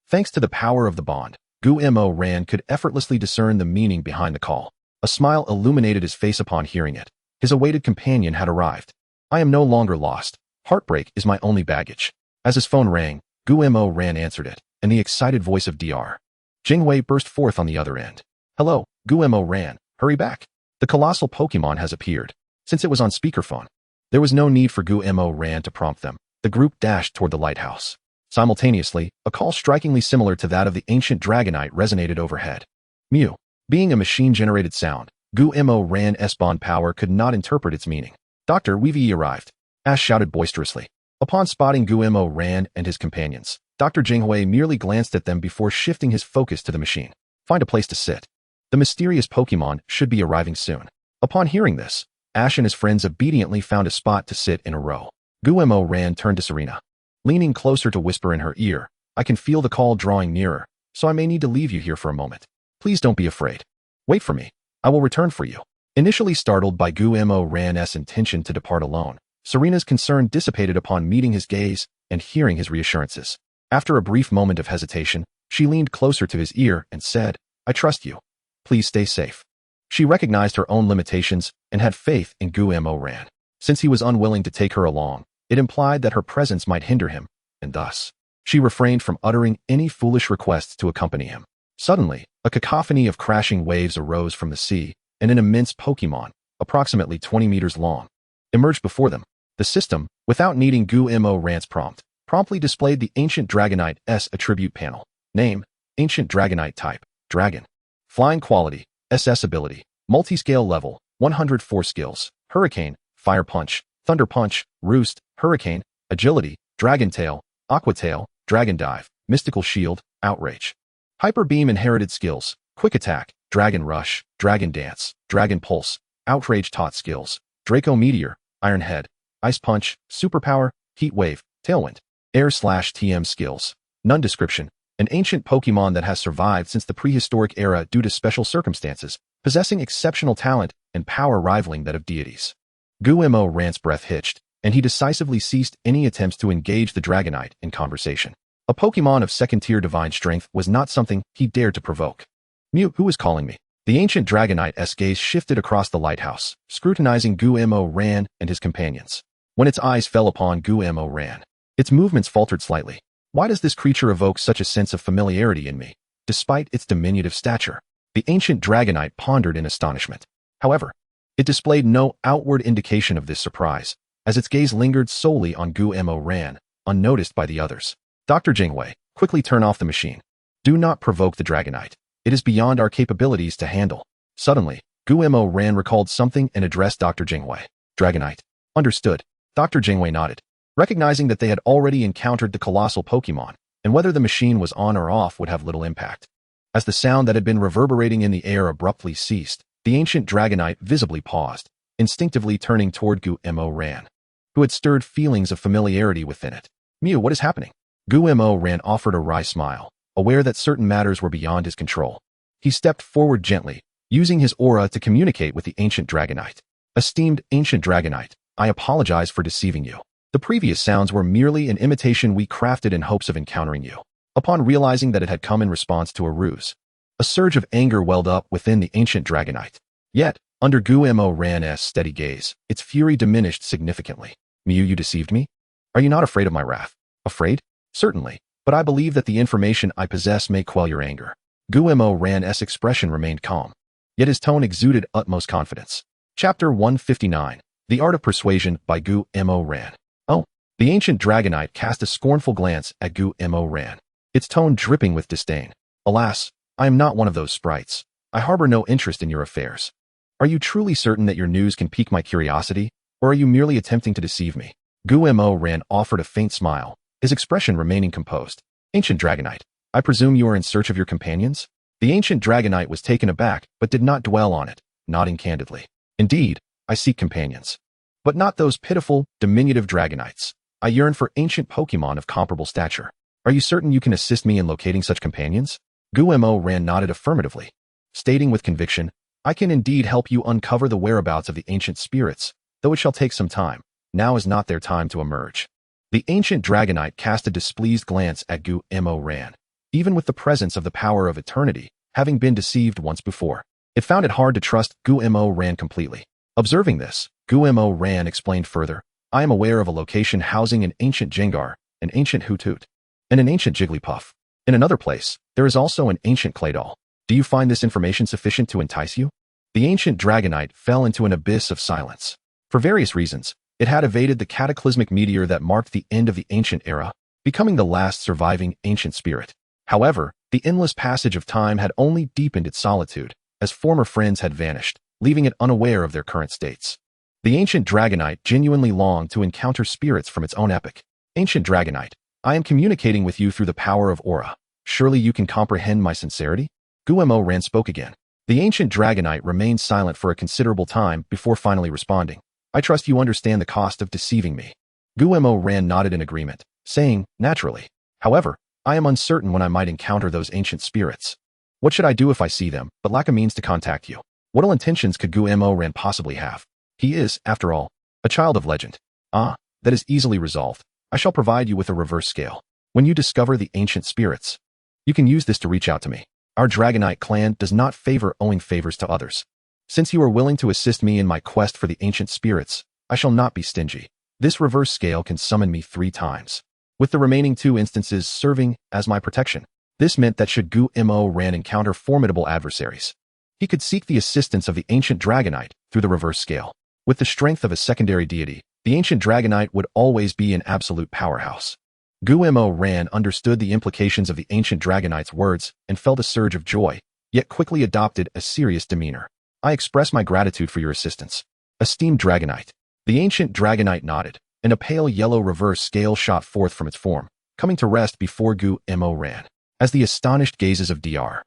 Thanks to the power of the bond, Gu-Mo Ran could effortlessly discern the meaning behind the call. A smile illuminated his face upon hearing it. His awaited companion had arrived. I am no longer lost. Heartbreak is my only baggage. As his phone rang, Gu-Mo Ran answered it, and the excited voice of Dr. Jingwei burst forth on the other end. Hello, Gu-Mo Ran, hurry back. The colossal Pokémon has appeared. Since it was on speakerphone, there was no need for Gu-Mo Ran to prompt them. The group dashed toward the lighthouse. Simultaneously, a call strikingly similar to that of the ancient Dragonite resonated overhead. Mew. Being a machine-generated sound, Gu-Mo Ran's bond power could not interpret its meaning. Dr. Weavy arrived. Ash shouted boisterously. Upon spotting Gu-Mo Ran and his companions, Dr. Jinghui merely glanced at them before shifting his focus to the machine. Find a place to sit. The mysterious Pokémon should be arriving soon. Upon hearing this, Ash and his friends obediently found a spot to sit in a row. Gu-Mo Ran turned to Serena. Leaning closer to whisper in her ear, I can feel the call drawing nearer, so I may need to leave you here for a moment. Please don't be afraid. Wait for me. I will return for you. Initially startled by Gu-Mo Ran's intention to depart alone, Serena's concern dissipated upon meeting his gaze and hearing his reassurances. After a brief moment of hesitation, she leaned closer to his ear and said, I trust you. Please stay safe. She recognized her own limitations and had faith in Gu-Mo Ran. Since he was unwilling to take her along, it implied that her presence might hinder him, and thus, she refrained from uttering any foolish requests to accompany him. Suddenly, a cacophony of crashing waves arose from the sea, and an immense Pokémon, approximately 20 meters long, emerged before them. The system, without needing Gu-Mo Ran's prompt, promptly displayed the Ancient Dragonite's attribute panel. Name, Ancient Dragonite type, Dragon. Flying quality, SS ability, multi-scale level, 104 skills, Hurricane, Fire Punch, Thunder Punch, Roost, Hurricane, Agility, Dragon Tail, Aqua Tail, Dragon Dive, Mystical Shield, Outrage. Hyper Beam inherited skills, Quick Attack, Dragon Rush, Dragon Dance, Dragon Pulse, Outrage taught skills, Draco Meteor, Iron Head, Ice Punch, Superpower, Heat Wave, Tailwind, Air/TM skills. None description. An ancient Pokémon that has survived since the prehistoric era due to special circumstances, possessing exceptional talent and power rivaling that of deities. Gu-Mo Ran's breath hitched, and he decisively ceased any attempts to engage the Dragonite in conversation. A Pokémon of second-tier divine strength was not something he dared to provoke. Mew, who is calling me? The ancient Dragonite's gaze shifted across the lighthouse, scrutinizing Gu-Mo Ran and his companions. When its eyes fell upon Gu-Mo Ran, its movements faltered slightly. Why does this creature evoke such a sense of familiarity in me, despite its diminutive stature? The ancient Dragonite pondered in astonishment. However, it displayed no outward indication of this surprise, as its gaze lingered solely on Gu-Mo Ran, unnoticed by the others. Dr. Jingwei, quickly turn off the machine. Do not provoke the Dragonite. It is beyond our capabilities to handle. Suddenly, Gu-Mo Ran recalled something and addressed Dr. Jingwei. Dragonite. Understood. Dr. Jingwei nodded, recognizing that they had already encountered the colossal Pokémon, and whether the machine was on or off would have little impact. As the sound that had been reverberating in the air abruptly ceased, the ancient Dragonite visibly paused, instinctively turning toward Gu-Mo Ran, who had stirred feelings of familiarity within it. Mew, what is happening? Gu-Mo Ran offered a wry smile, aware that certain matters were beyond his control. He stepped forward gently, using his aura to communicate with the ancient Dragonite. Esteemed ancient Dragonite, I apologize for deceiving you. The previous sounds were merely an imitation we crafted in hopes of encountering you. Upon realizing that it had come in response to a ruse, a surge of anger welled up within the ancient Dragonite. Yet, under Gu-Mo Ran's steady gaze, its fury diminished significantly. Mew, you deceived me? Are you not afraid of my wrath? Afraid? Certainly, but I believe that the information I possess may quell your anger. Gu-Mo Ran's expression remained calm. yet his tone exuded utmost confidence. Chapter 159. The Art of Persuasion by Gu Mo Ran. Oh, the ancient Dragonite cast a scornful glance at Gu Mo Ran, its tone dripping with disdain. Alas, I am not one of those sprites. I harbor no interest in your affairs. Are you truly certain that your news can pique my curiosity, or are you merely attempting to deceive me? Gu Mo Ran offered a faint smile, his expression remaining composed. Ancient Dragonite, I presume you are in search of your companions? The ancient Dragonite was taken aback, but did not dwell on it, nodding candidly. Indeed, I seek companions. But not those pitiful, diminutive Dragonites. I yearn for ancient Pokémon of comparable stature. Are you certain you can assist me in locating such companions? Gu Mo Ran nodded affirmatively, stating with conviction, I can indeed help you uncover the whereabouts of the ancient spirits, though it shall take some time. Now is not their time to emerge. The ancient Dragonite cast a displeased glance at Gu Mo Ran, even with the presence of the power of eternity, having been deceived once before. It found it hard to trust Gu Mo Ran completely. Observing this, Gu Mo Ran explained further, I am aware of a location housing an ancient Jengar, an ancient Hoothoot, and an ancient Jigglypuff. In another place, there is also an ancient Claydol. Do you find this information sufficient to entice you? The ancient Dragonite fell into an abyss of silence. For various reasons, it had evaded the cataclysmic meteor that marked the end of the ancient era, becoming the last surviving ancient spirit. However, the endless passage of time had only deepened its solitude, as former friends had vanished, leaving it unaware of their current states. The ancient Dragonite genuinely longed to encounter spirits from its own epoch. Ancient Dragonite, I am communicating with you through the power of aura. Surely you can comprehend my sincerity? Gu Mo Ran spoke again. The ancient Dragonite remained silent for a considerable time before finally responding. I trust you understand the cost of deceiving me. Gu Mo Ran nodded in agreement, saying, naturally. However, I am uncertain when I might encounter those ancient spirits. What should I do if I see them, but lack a means to contact you? What ill intentions could Gu Mo Ran possibly have? He is, after all, a child of legend. Ah, that is easily resolved. I shall provide you with a reverse scale. When you discover the ancient spirits, you can use this to reach out to me. Our Dragonite clan does not favor owing favors to others. Since you are willing to assist me in my quest for the ancient spirits, I shall not be stingy. This reverse scale can summon me 3 times, with the remaining 2 instances serving as my protection. This meant that should Gu Mo Ran encounter formidable adversaries, he could seek the assistance of the ancient Dragonite through the reverse scale. With the strength of a secondary deity, the ancient Dragonite would always be an absolute powerhouse. Gu Mo Ran understood the implications of the ancient Dragonite's words and felt a surge of joy, yet quickly adopted a serious demeanor. I express my gratitude for your assistance. Esteemed Dragonite. The ancient Dragonite nodded, and a pale yellow reverse scale shot forth from its form, coming to rest before Gu Mo Ran. As the astonished gazes of Dr.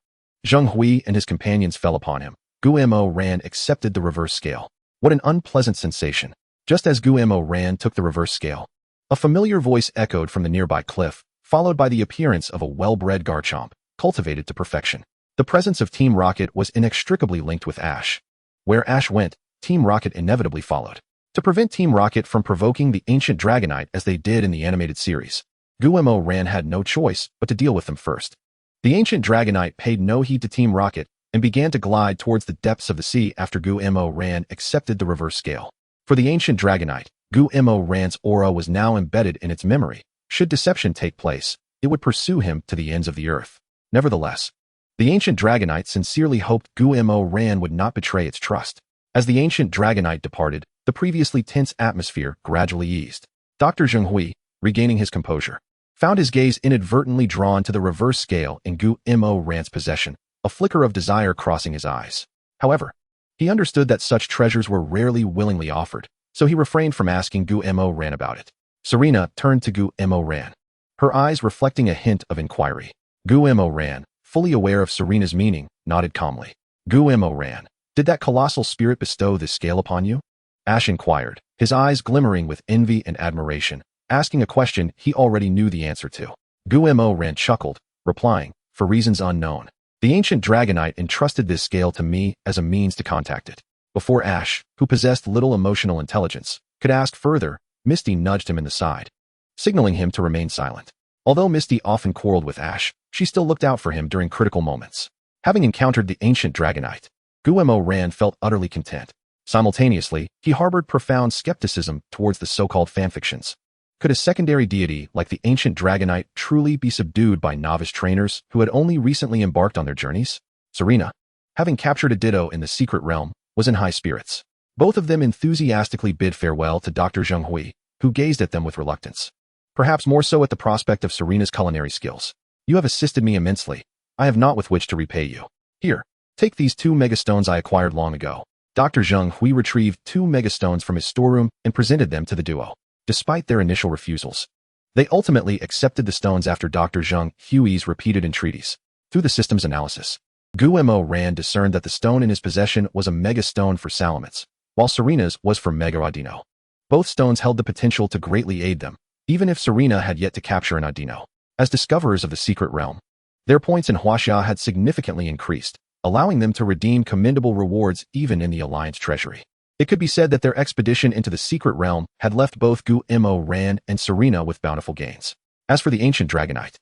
Zheng Hui and his companions fell upon him, Gu Mo Ran accepted the reverse scale. What an unpleasant sensation. Just as Gu Mo Ran took the reverse scale, a familiar voice echoed from the nearby cliff, followed by the appearance of a well-bred Garchomp, cultivated to perfection. The presence of Team Rocket was inextricably linked with Ash. Where Ash went, Team Rocket inevitably followed. To prevent Team Rocket from provoking the ancient Dragonite as they did in the animated series, Gu Mo Ran had no choice but to deal with them first. The ancient Dragonite paid no heed to Team Rocket and began to glide towards the depths of the sea after Gu Mo Ran accepted the reverse scale. For the ancient Dragonite, Gu Mo Ran's aura was now embedded in its memory. Should deception take place, it would pursue him to the ends of the earth. Nevertheless, the ancient Dragonite sincerely hoped Gu Mo Ran would not betray its trust. As the ancient Dragonite departed, the previously tense atmosphere gradually eased. Dr. Zheng Hui, regaining his composure, found his gaze inadvertently drawn to the reverse scale in Gu Mo Ran's possession, a flicker of desire crossing his eyes. However, he understood that such treasures were rarely willingly offered, so he refrained from asking Gu Mo Ran about it. Serena turned to Gu Mo Ran, her eyes reflecting a hint of inquiry. Gu Mo Ran, fully aware of Serena's meaning, nodded calmly. Gu Mo Ran, did that colossal spirit bestow this scale upon you? Ash inquired, his eyes glimmering with envy and admiration, asking a question he already knew the answer to. Gu Mo Ran chuckled, replying, for reasons unknown. The ancient Dragonite entrusted this scale to me as a means to contact it. Before Ash, who possessed little emotional intelligence, could ask further, Misty nudged him in the side, signaling him to remain silent. Although Misty often quarreled with Ash, she still looked out for him during critical moments. Having encountered the ancient Dragonite, Gu Mo Ran felt utterly content. Simultaneously, he harbored profound skepticism towards the so-called fanfictions. Could a secondary deity like the ancient Dragonite truly be subdued by novice trainers who had only recently embarked on their journeys? Serena, having captured a Ditto in the secret realm, was in high spirits. Both of them enthusiastically bid farewell to Dr. Zheng Hui, who gazed at them with reluctance. Perhaps more so at the prospect of Serena's culinary skills. You have assisted me immensely. I have naught with which to repay you. Here, take these 2 megastones I acquired long ago. Dr. Zheng Hui retrieved 2 megastones from his storeroom and presented them to the duo. Despite their initial refusals, they ultimately accepted the stones after Dr. Zheng Hui's repeated entreaties. Through the system's analysis, Guo Ran discerned that the stone in his possession was a mega stone for Salamence, while Serena's was for Mega Audino. Both stones held the potential to greatly aid them, even if Serena had yet to capture an Audino. As discoverers of the secret realm, their points in Huaxia had significantly increased, allowing them to redeem commendable rewards even in the Alliance treasury. It could be said that their expedition into the secret realm had left both Guo Ran and Serena with bountiful gains. As for the ancient Dragonite,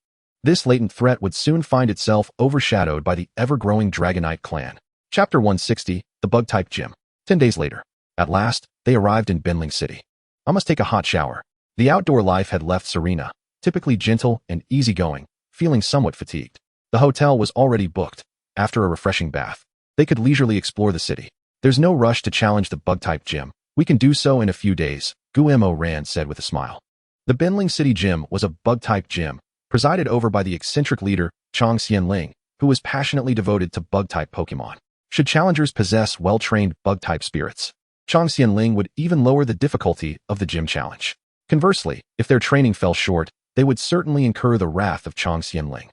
this latent threat would soon find itself overshadowed by the ever-growing Dragonite clan. Chapter 160, The Bug-type Gym. 10 days later, at last, they arrived in Binling City. I must take a hot shower. The outdoor life had left Serena, typically gentle and easygoing, feeling somewhat fatigued. The hotel was already booked. After a refreshing bath, they could leisurely explore the city. There's no rush to challenge the Bug-type Gym. We can do so in a few days, Guo Ran said with a smile. The Binling City Gym was a Bug-type Gym, presided over by the eccentric leader, Chang Xianling, who was passionately devoted to Bug-type Pokémon. Should challengers possess well-trained Bug-type spirits, Chang Xianling would even lower the difficulty of the gym challenge. Conversely, if their training fell short, they would certainly incur the wrath of Chang Xianling.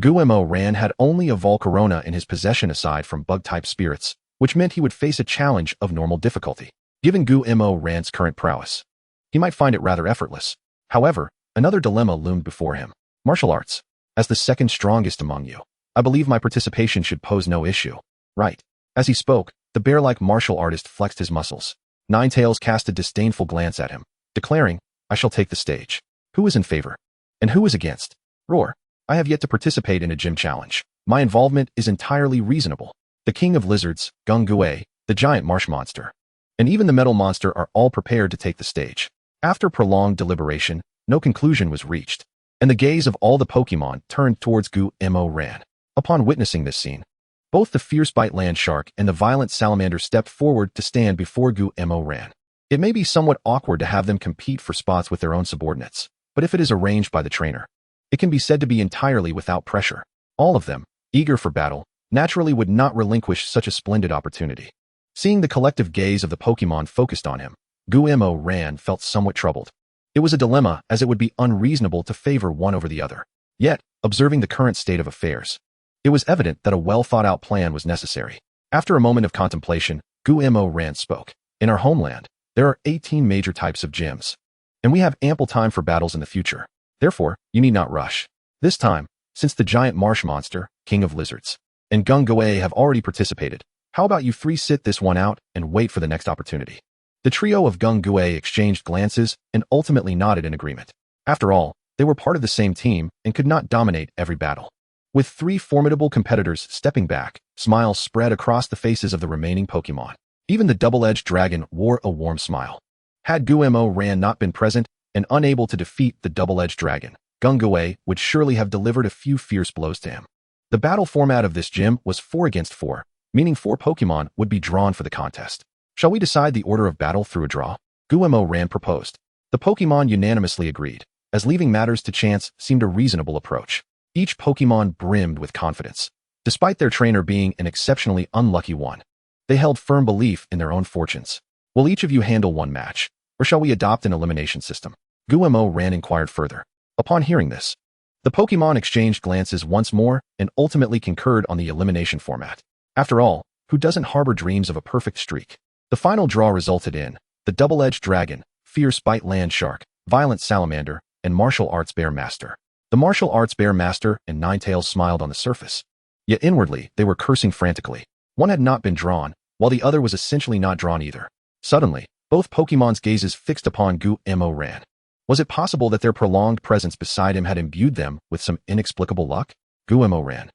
Guo Ran had only a Volcarona in his possession aside from Bug-type spirits, which meant he would face a challenge of normal difficulty. Given Guo Ran's current prowess, he might find it rather effortless. However, another dilemma loomed before him. Martial arts. As the second strongest among you, I believe my participation should pose no issue. Right. As he spoke, the bear-like martial artist flexed his muscles. Ninetales cast a disdainful glance at him, declaring, I shall take the stage. Who is in favor? And who is against? Roar. I have yet to participate in a gym challenge. My involvement is entirely reasonable. The king of lizards, Gung Gui, the giant marsh monster, and even the metal monster are all prepared to take the stage. After prolonged deliberation, no conclusion was reached, and the gaze of all the Pokémon turned towards Guo Ran. Upon witnessing this scene, both the fierce bite land shark and the violent salamander stepped forward to stand before Guo Ran. It may be somewhat awkward to have them compete for spots with their own subordinates, but if it is arranged by the trainer, it can be said to be entirely without pressure. All of them, eager for battle, naturally would not relinquish such a splendid opportunity. Seeing the collective gaze of the Pokémon focused on him, Guo Ran felt somewhat troubled. It was a dilemma, as it would be unreasonable to favor one over the other. Yet, observing the current state of affairs, it was evident that a well-thought-out plan was necessary. After a moment of contemplation, Guo Ran spoke. In our homeland, there are 18 major types of gyms, and we have ample time for battles in the future. Therefore, you need not rush. This time, since the giant marsh monster, king of lizards, and Gung Gui have already participated, how about you 3 sit this one out and wait for the next opportunity? The trio of Gung Gui exchanged glances and ultimately nodded in agreement. After all, they were part of the same team and could not dominate every battle. With 3 formidable competitors stepping back, smiles spread across the faces of the remaining Pokémon. Even the double-edged dragon wore a warm smile. Had Guo Ran not been present and unable to defeat the double-edged dragon, Gung Gui would surely have delivered a few fierce blows to him. The battle format of this gym was 4 against 4, meaning 4 Pokémon would be drawn for the contest. Shall we decide the order of battle through a draw? Guo Ran proposed. The Pokémon unanimously agreed, as leaving matters to chance seemed a reasonable approach. Each Pokémon brimmed with confidence. Despite their trainer being an exceptionally unlucky one, they held firm belief in their own fortunes. Will each of you handle one match, or shall we adopt an elimination system? Guo Ran inquired further. Upon hearing this, the Pokémon exchanged glances once more and ultimately concurred on the elimination format. After all, who doesn't harbor dreams of a perfect streak? The final draw resulted in the double-edged dragon, fierce bite land shark, violent salamander, and martial arts bear master. The martial arts bear master and Ninetales smiled on the surface. Yet inwardly, they were cursing frantically. One had not been drawn, while the other was essentially not drawn either. Suddenly, both Pokémon's gazes fixed upon Guo Ran. Was it possible that their prolonged presence beside him had imbued them with some inexplicable luck? Guo Ran.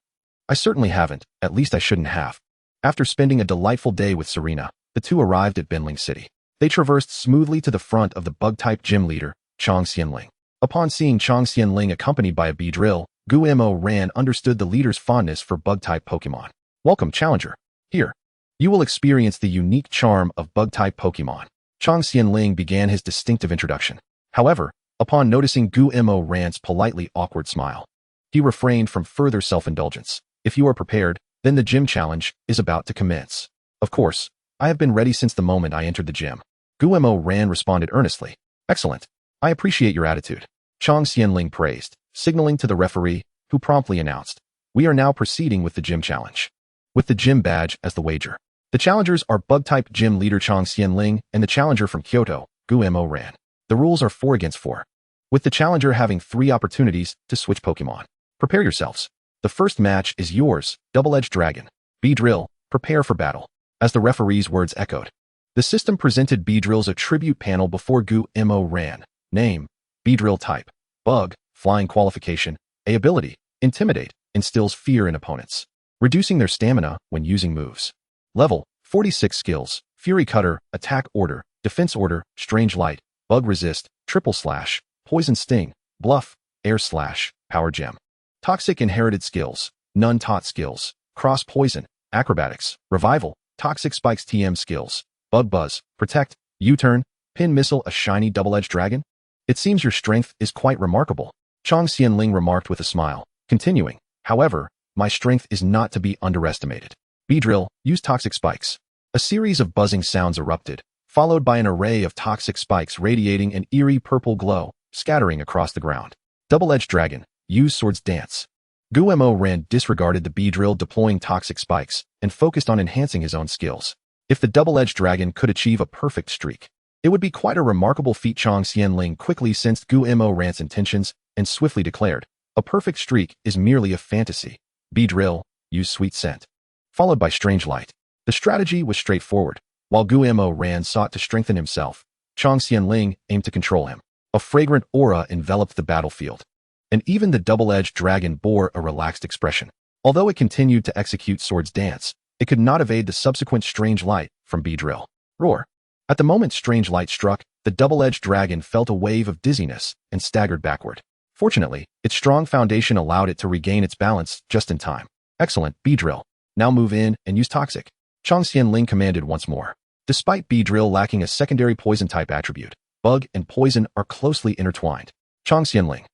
I certainly haven't, at least I shouldn't have. After spending a delightful day with Serena, the two arrived at Binling City. They traversed smoothly to the front of the Bug-type gym leader, Chang Xianling. Upon seeing Chang Xianling accompanied by a Beedrill, Guo Ran understood the leader's fondness for Bug-type Pokémon. Welcome, challenger. Here, you will experience the unique charm of bug-type Pokémon. Chang Xianling began his distinctive introduction. However, upon noticing Guillermo Ran's politely awkward smile, he refrained from further self-indulgence. If you are prepared, then the gym challenge is about to commence. Of course, I have been ready since the moment I entered the gym. Guillermo Ran responded earnestly. Excellent. I appreciate your attitude. Chang Xianling praised, signaling to the referee, who promptly announced, we are now proceeding with the gym challenge. With the gym badge as the wager. The challengers are bug-type gym leader Chang Xianling and the challenger from Kyoto, Guillermo Ran. The rules are 4 against 4. With the challenger having 3 opportunities to switch Pokemon. Prepare yourselves. The first match is yours, Double-Edged Dragon. Beedrill, prepare for battle. As the referee's words echoed. The system presented Beedrill's attribute panel before Guillermo Ran. Name, Beedrill type. Bug, flying qualification. A ability, Intimidate, instills fear in opponents, reducing their stamina when using moves. Level, 46 skills, Fury Cutter, Attack Order, Defense Order, Strange Light, Bug Resist, Triple Slash, Poison Sting, Bluff, Air Slash, Power Gem. Toxic Inherited Skills, None Taught Skills, Cross Poison, Acrobatics, Revival, Toxic Spikes TM Skills, Bug Buzz, Protect, U-Turn, Pin Missile, a shiny double-edged dragon? It seems your strength is quite remarkable, Chang Xianling remarked with a smile, continuing, however, my strength is not to be underestimated. Beedrill, use Toxic Spikes. A series of buzzing sounds erupted, followed by an array of toxic spikes radiating an eerie purple glow, scattering across the ground. Double-Edged Dragon, use Swords Dance. Guillermo Ran disregarded the Beedrill deploying toxic spikes and focused on enhancing his own skills. If the Double-Edged Dragon could achieve a perfect streak, it would be quite a remarkable feat. Chang Xianling quickly sensed Guillermo Ran's intentions and swiftly declared, a perfect streak is merely a fantasy. Beedrill, use Sweet Scent. Followed by Strange Light. The strategy was straightforward. While Guillermo Ran sought to strengthen himself, Chang Xianling aimed to control him. A fragrant aura enveloped the battlefield, and even the double-edged dragon bore a relaxed expression. Although it continued to execute Swords Dance, it could not evade the subsequent Strange Light from Beedrill. Roar. At the moment Strange Light struck, the double-edged dragon felt a wave of dizziness and staggered backward. Fortunately, its strong foundation allowed it to regain its balance just in time. Excellent, Beedrill. Now move in and use Toxic. Chang Xianling commanded once more. Despite Beedrill lacking a secondary poison-type attribute, Bug and Poison are closely intertwined. Chang Xianling,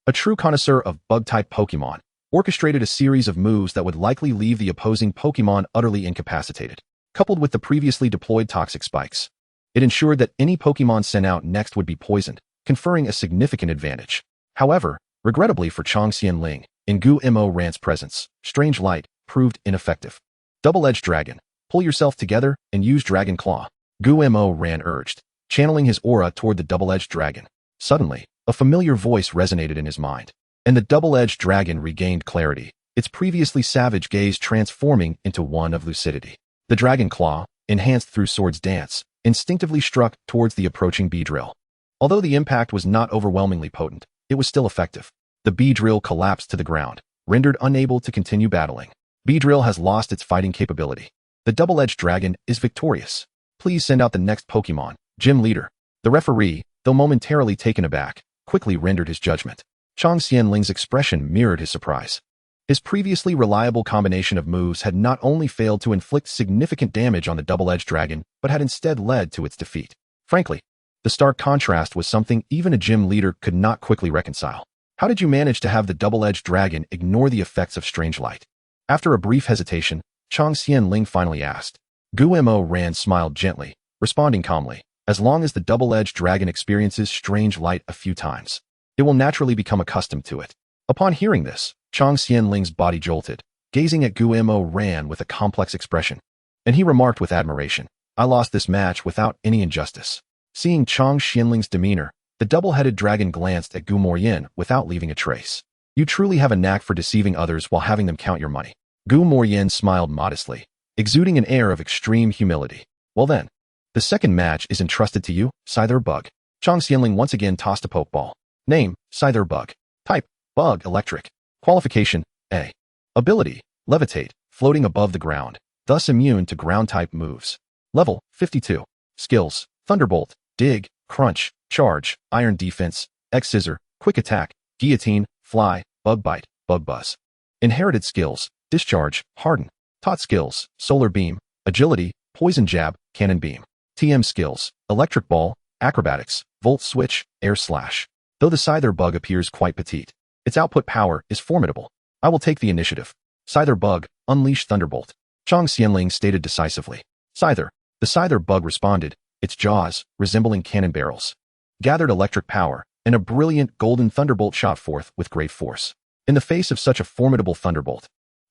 a true connoisseur of Bug-type Pokémon, orchestrated a series of moves that would likely leave the opposing Pokémon utterly incapacitated. Coupled with the previously deployed Toxic Spikes, it ensured that any Pokémon sent out next would be poisoned, conferring a significant advantage. However, regrettably for Chang Xianling, in Guillermo Ran's presence, Strange Light proved ineffective. Double-Edged Dragon, pull yourself together and use Dragon Claw. Guillermo Ran urged, channeling his aura toward the double-edged dragon. Suddenly, a familiar voice resonated in his mind, and the double-edged dragon regained clarity, its previously savage gaze transforming into one of lucidity. The Dragon Claw, enhanced through Swords Dance, instinctively struck towards the approaching Beedrill. Although the impact was not overwhelmingly potent, it was still effective. The Beedrill collapsed to the ground, rendered unable to continue battling. Beedrill has lost its fighting capability. The double-edged dragon is victorious. Please send out the next Pokemon, Gym Leader. The referee, though momentarily taken aback, quickly rendered his judgment. Chang Xianling's expression mirrored his surprise. His previously reliable combination of moves had not only failed to inflict significant damage on the double-edged dragon, but had instead led to its defeat. Frankly, the stark contrast was something even a gym leader could not quickly reconcile. How did you manage to have the double-edged dragon ignore the effects of Strange Light? After a brief hesitation, Chang Xianling finally asked. Guillermo Ran smiled gently, responding calmly, as long as the double-edged dragon experiences Strange Light a few times, it will naturally become accustomed to it. Upon hearing this, Chang Xianling's body jolted, gazing at Guillermo Ran with a complex expression, and he remarked with admiration, I lost this match without any injustice. Seeing Chang Xianling's demeanor, the double-headed dragon glanced at Guillermo Ran without leaving a trace. You truly have a knack for deceiving others while having them count your money. Guillermo Ran smiled modestly, exuding an air of extreme humility. Well then, the second match is entrusted to you, Scyther Bug. Chang Xianling once again tossed a Pokeball. Name, Scyther Bug. Type, Bug Electric. Qualification, A. Ability, Levitate, floating above the ground, thus immune to ground-type moves. Level, 52. Skills, Thunderbolt, Dig, Crunch, Charge, Iron Defense, X-Scissor, Quick Attack, Guillotine, Fly, Bug Bite, Bug Buzz. Inherited skills, Discharge, Harden, Taught skills: Solar Beam, Agility, Poison Jab, Cannon Beam. TM skills: Electric Ball, Acrobatics, Volt Switch, Air Slash. Though the Scyther bug appears quite petite, its output power is formidable. I will take the initiative. Scyther bug, unleash Thunderbolt. Chang Xianling stated decisively. Scyther. The Scyther bug responded, its jaws, resembling cannon barrels, gathered electric power, and a brilliant golden thunderbolt shot forth with great force. In the face of such a formidable thunderbolt,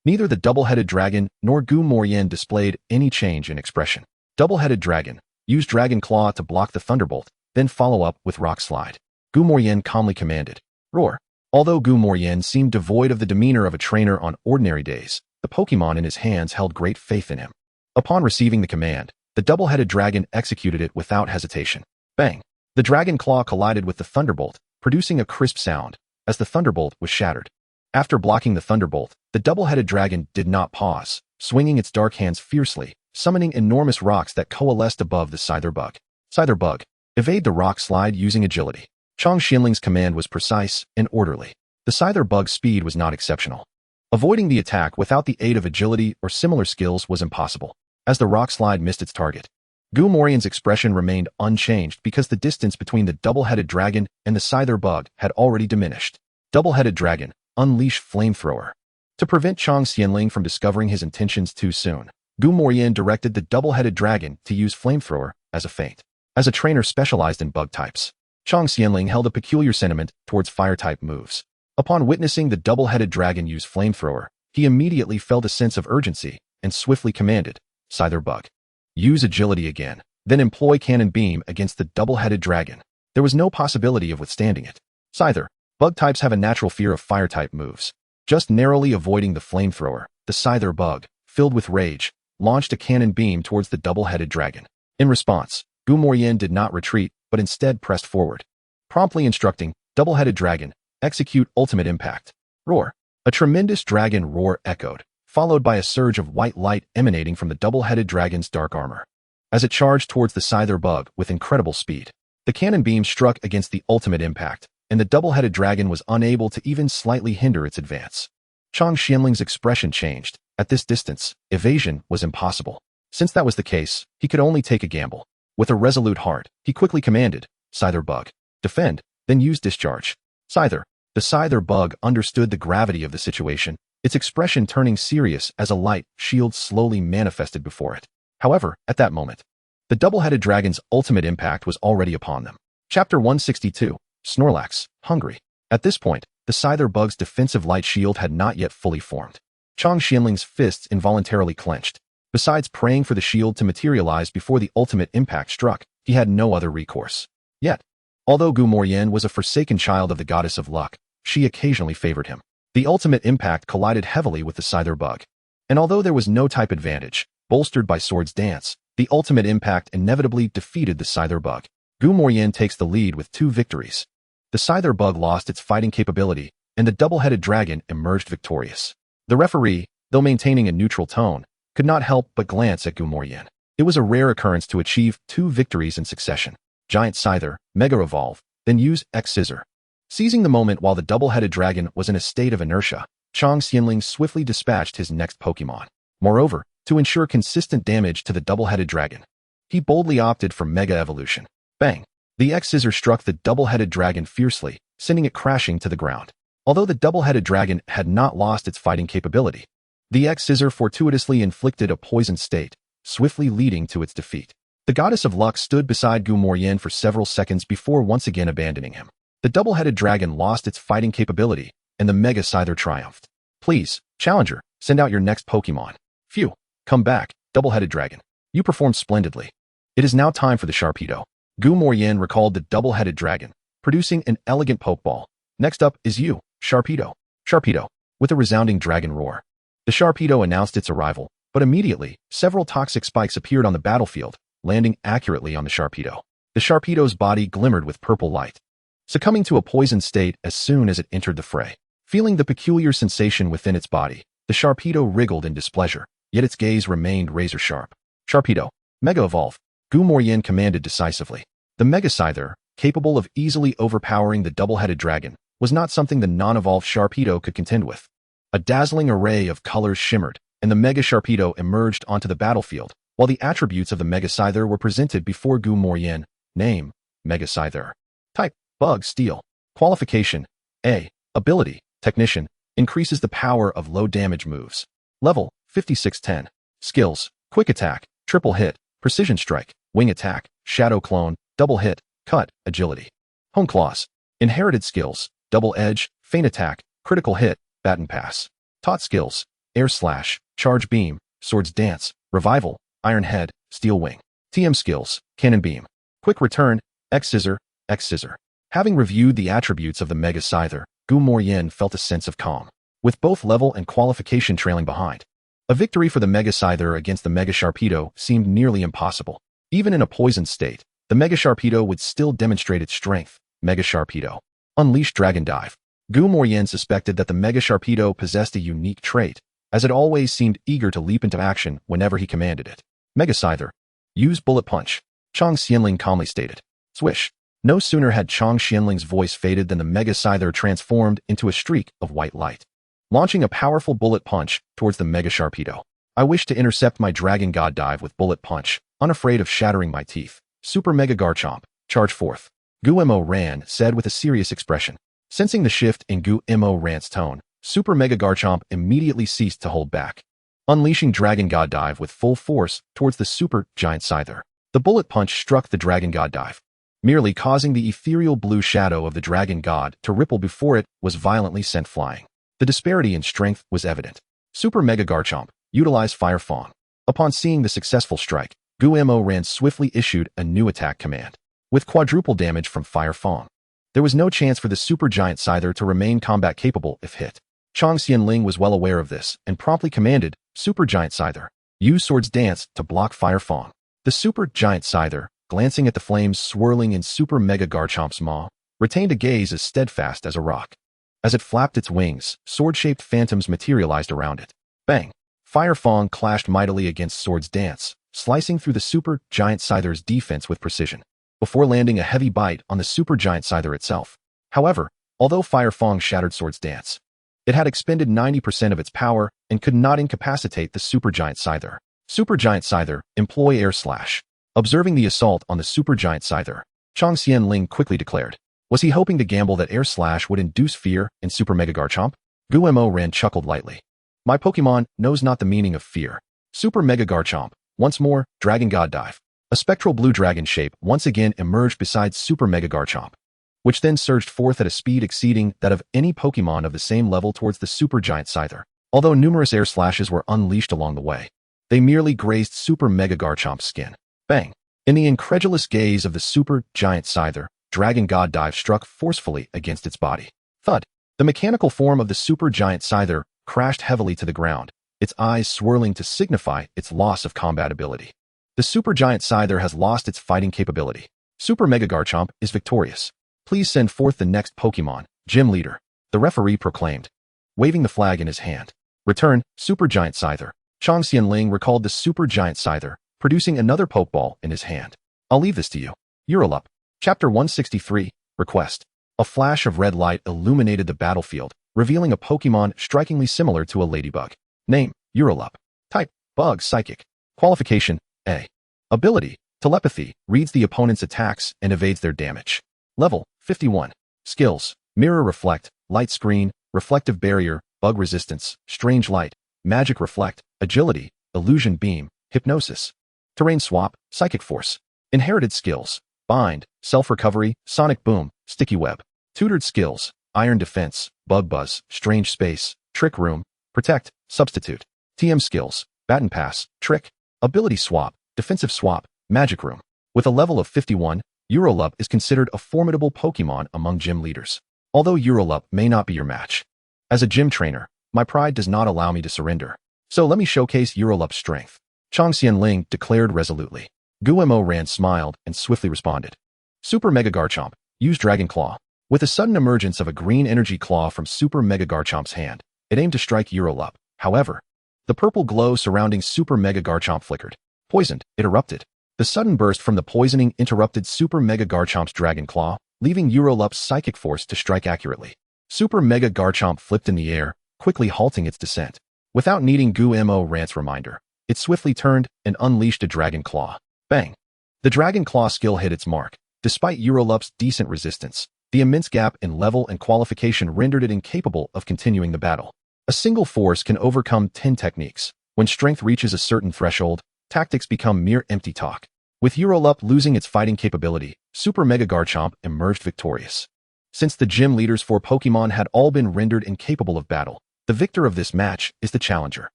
neither the double-headed dragon nor Gu Morian displayed any change in expression. Double-headed dragon, use Dragon Claw to block the thunderbolt, then follow up with Rock Slide. Gu Morian calmly commanded. Roar. Although Gu Morian seemed devoid of the demeanor of a trainer on ordinary days, the Pokémon in his hands held great faith in him. Upon receiving the command, the double-headed dragon executed it without hesitation. Bang! The Dragon Claw collided with the thunderbolt, producing a crisp sound, as the thunderbolt was shattered. After blocking the thunderbolt, the double-headed dragon did not pause, swinging its dark hands fiercely, summoning enormous rocks that coalesced above the Scyther bug. Scyther bug, evade the rock slide using agility. Chang Xianling's command was precise and orderly. The Scyther bug's speed was not exceptional. Avoiding the attack without the aid of agility or similar skills was impossible, as the rock slide missed its target. Gu Morian's expression remained unchanged because the distance between the double-headed dragon and the Scyther bug had already diminished. Double-headed dragon, unleash Flamethrower. To prevent Chang Xianling from discovering his intentions too soon, Gu Morian directed the double-headed dragon to use Flamethrower as a feint. As a trainer specialized in bug types, Chang Xianling held a peculiar sentiment towards fire-type moves. Upon witnessing the double-headed dragon use Flamethrower, he immediately felt a sense of urgency and swiftly commanded, Scyther bug, use agility again, then employ Cannon Beam against the double-headed dragon. There was no possibility of withstanding it. Scyther, bug types have a natural fear of fire-type moves. Just narrowly avoiding the Flamethrower, the Scyther bug, filled with rage, launched a Cannon Beam towards the double-headed dragon. In response, Gu Morian did not retreat, but instead pressed forward, promptly instructing, double-headed dragon, execute ultimate impact. Roar. A tremendous dragon roar echoed, followed by a surge of white light emanating from the double-headed dragon's dark armor. As it charged towards the Scyther bug with incredible speed, the cannon beam struck against the ultimate impact, and the double-headed dragon was unable to even slightly hinder its advance. Chang Xianling's expression changed. At this distance, evasion was impossible. Since that was the case, he could only take a gamble. With a resolute heart, he quickly commanded, Scyther bug, defend, then use discharge. Scyther. The Scyther bug understood the gravity of the situation, its expression turning serious as a light shield slowly manifested before it. However, at that moment, the double-headed dragon's ultimate impact was already upon them. Chapter 162. Snorlax, hungry. At this point, the Scyther bug's defensive light shield had not yet fully formed. Chang Xianling's fists involuntarily clenched. Besides praying for the shield to materialize before the ultimate impact struck, he had no other recourse. Yet, although Gu Morian was a forsaken child of the goddess of luck, she occasionally favored him. The ultimate impact collided heavily with the Scyther bug. And although there was no type advantage, bolstered by Sword's Dance, the ultimate impact inevitably defeated the Scyther bug. Gu Morian takes the lead with 2 victories. The Scyther bug lost its fighting capability, and the double-headed dragon emerged victorious. The referee, though maintaining a neutral tone, could not help but glance at Gu Morian. It was a rare occurrence to achieve 2 victories in succession. Giant Scyther, Mega Evolve, then use X-Scissor. Seizing the moment while the double-headed dragon was in a state of inertia, Chang Xianling swiftly dispatched his next Pokémon. Moreover, to ensure consistent damage to the double-headed dragon, he boldly opted for Mega Evolution. Bang! The X-Scissor struck the double-headed dragon fiercely, sending it crashing to the ground. Although the double-headed dragon had not lost its fighting capability, the X-Scissor fortuitously inflicted a poison state, swiftly leading to its defeat. The goddess of luck stood beside Gu Morian for several seconds before once again abandoning him. The double-headed dragon lost its fighting capability, and the Mega Scyther triumphed. Please, Challenger, send out your next Pokémon. Phew, come back, double-headed dragon. You performed splendidly. It is now time for the Sharpedo. Gu Morian recalled the double-headed dragon, producing an elegant Pokeball. Next up is you, Sharpedo. Sharpedo. With a resounding dragon roar, the Sharpedo announced its arrival, but immediately, several toxic spikes appeared on the battlefield, landing accurately on the Sharpedo. The Sharpedo's body glimmered with purple light, succumbing to a poisoned state as soon as it entered the fray. Feeling the peculiar sensation within its body, the Sharpedo wriggled in displeasure, yet its gaze remained razor-sharp. Sharpedo, Mega Evolve, Gu Morian commanded decisively. The Mega Scyther, capable of easily overpowering the double-headed dragon, was not something the non-evolved Sharpedo could contend with. A dazzling array of colors shimmered, and the Mega Sharpedo emerged onto the battlefield, while the attributes of the Mega Scyther were presented before Gu Morian. Name: Mega Scyther. Type: Bug Steel. Qualification: A. Ability: Technician. Increases the power of low-damage moves. Level: 5610. Skills: Quick Attack, Triple Hit, Precision Strike, Wing Attack, Shadow Clone, Double Hit, Cut, Agility. Hone Claws. Inherited skills: Double Edge, Feint Attack, Critical Hit, Baton Pass. Taught skills: Air Slash, Charge Beam, Swords Dance, Revival, Iron Head, Steel Wing. TM skills: Cannon Beam. Quick Return, X Scissor, X Scissor. Having reviewed the attributes of the Mega Scyther, Gu Morian felt a sense of calm, with both level and qualification trailing behind. A victory for the Mega Scyther against the Mega Sharpedo seemed nearly impossible. Even in a poisoned state, the Mega Sharpedo would still demonstrate its strength. Mega Sharpedo. Unleash Dragon Dive. Gu Morian suspected that the Mega Sharpedo possessed a unique trait, as it always seemed eager to leap into action whenever he commanded it. Mega Scyther. Use Bullet Punch. Chang Xianling calmly stated. Swish. No sooner had Chang Xianling's voice faded than the Mega Scyther transformed into a streak of white light, launching a powerful bullet punch towards the Mega Sharpedo. I wish to intercept my Dragon God Dive with Bullet Punch, unafraid of shattering my teeth. Super Mega Garchomp. Charge forth. Gu Mo Ran said with a serious expression. Sensing the shift in Gu Mo Ran's tone, Super Mega Garchomp immediately ceased to hold back, unleashing Dragon God Dive with full force towards the Super Giant Scyther. The bullet punch struck the Dragon God Dive, merely causing the ethereal blue shadow of the Dragon God to ripple before it was violently sent flying. The disparity in strength was evident. Super Mega Garchomp utilized Fire Fang. Upon seeing the successful strike, Gu Mo Ran swiftly issued a new attack command, with quadruple damage from Fire Fang. There was no chance for the Super Giant Scyther to remain combat capable if hit. Chang Xianling was well aware of this and promptly commanded, Super Giant Scyther, use Swords Dance to block Fire Fang. The Super Giant Scyther, glancing at the flames swirling in Super Mega Garchomp's maw, retained a gaze as steadfast as a rock. As it flapped its wings, sword-shaped phantoms materialized around it. Bang! Fire Fang clashed mightily against Swords Dance, slicing through the Super Giant Scyther's defense with precision, before landing a heavy bite on the Super Giant Scyther itself. However, although Fire Fang shattered Swords Dance, it had expended 90% of its power and could not incapacitate the Super Giant Scyther. Super Giant Scyther, employ Air Slash. Observing the assault on the Super Giant Scyther, Chang Xianling quickly declared. Was he hoping to gamble that Air Slash would induce fear in Super Mega Garchomp? Gu Mo Ran chuckled lightly. My Pokemon knows not the meaning of fear. Super Mega Garchomp. Once more, Dragon God Dive. A spectral blue dragon shape once again emerged beside Super Mega Garchomp, which then surged forth at a speed exceeding that of any Pokemon of the same level towards the Super Giant Scyther. Although numerous air slashes were unleashed along the way, they merely grazed Super Mega Garchomp's skin. Bang! In the incredulous gaze of the Super Giant Scyther, Dragon God Dive struck forcefully against its body. Thud! The mechanical form of the Super Giant Scyther crashed heavily to the ground, its eyes swirling to signify its loss of combat ability. The Super Giant Scyther has lost its fighting capability. Super Mega Garchomp is victorious. Please send forth the next Pokemon, Gym Leader, the referee proclaimed, waving the flag in his hand. Return, Super Giant Scyther. Chang Xianling recalled the Super Giant Scyther, producing another Pokeball in his hand. I'll leave this to you. Eurolup. Chapter 163, Request. A flash of red light illuminated the battlefield, revealing a Pokemon strikingly similar to a ladybug. Name, Eurolup. Type, Bug Psychic. Qualification, A. Ability, Telepathy, reads the opponent's attacks and evades their damage. Level, 51. Skills, Mirror Reflect, Light Screen, Reflective Barrier, Bug Resistance, Strange Light, Magic Reflect, Agility, Illusion Beam, Hypnosis. Terrain Swap, Psychic Force. Inherited skills, Bind, Self-Recovery, Sonic Boom, Sticky Web. Tutored skills, Iron Defense, Bug Buzz, Strange Space, Trick Room, Protect, Substitute. TM skills, Baton Pass, Trick. Ability Swap, Defensive Swap, Magic Room. With a level of 51, Eurolup is considered a formidable Pokemon among gym leaders. Although Eurolup may not be your match, as a gym trainer, my pride does not allow me to surrender. So let me showcase Eurolup's strength. Chang Xianling declared resolutely. Gu Mo Ran smiled and swiftly responded. Super Mega Garchomp, use Dragon Claw. With the sudden emergence of a green energy claw from Super Mega Garchomp's hand, it aimed to strike Eurolup. However, the purple glow surrounding Super Mega Garchomp flickered. Poisoned, it erupted. The sudden burst from the poisoning interrupted Super Mega Garchomp's Dragon Claw, leaving Eurolup's psychic force to strike accurately. Super Mega Garchomp flipped in the air, quickly halting its descent. Without needing Gu-Mo Rant's reminder, it swiftly turned and unleashed a Dragon Claw. Bang! The Dragon Claw skill hit its mark. Despite Eurolup's decent resistance, the immense gap in level and qualification rendered it incapable of continuing the battle. A single force can overcome 10 techniques. When strength reaches a certain threshold, tactics become mere empty talk. With Eurolup losing its fighting capability, Super Mega Garchomp emerged victorious. Since the gym leaders for Pokemon had all been rendered incapable of battle, the victor of this match is the challenger.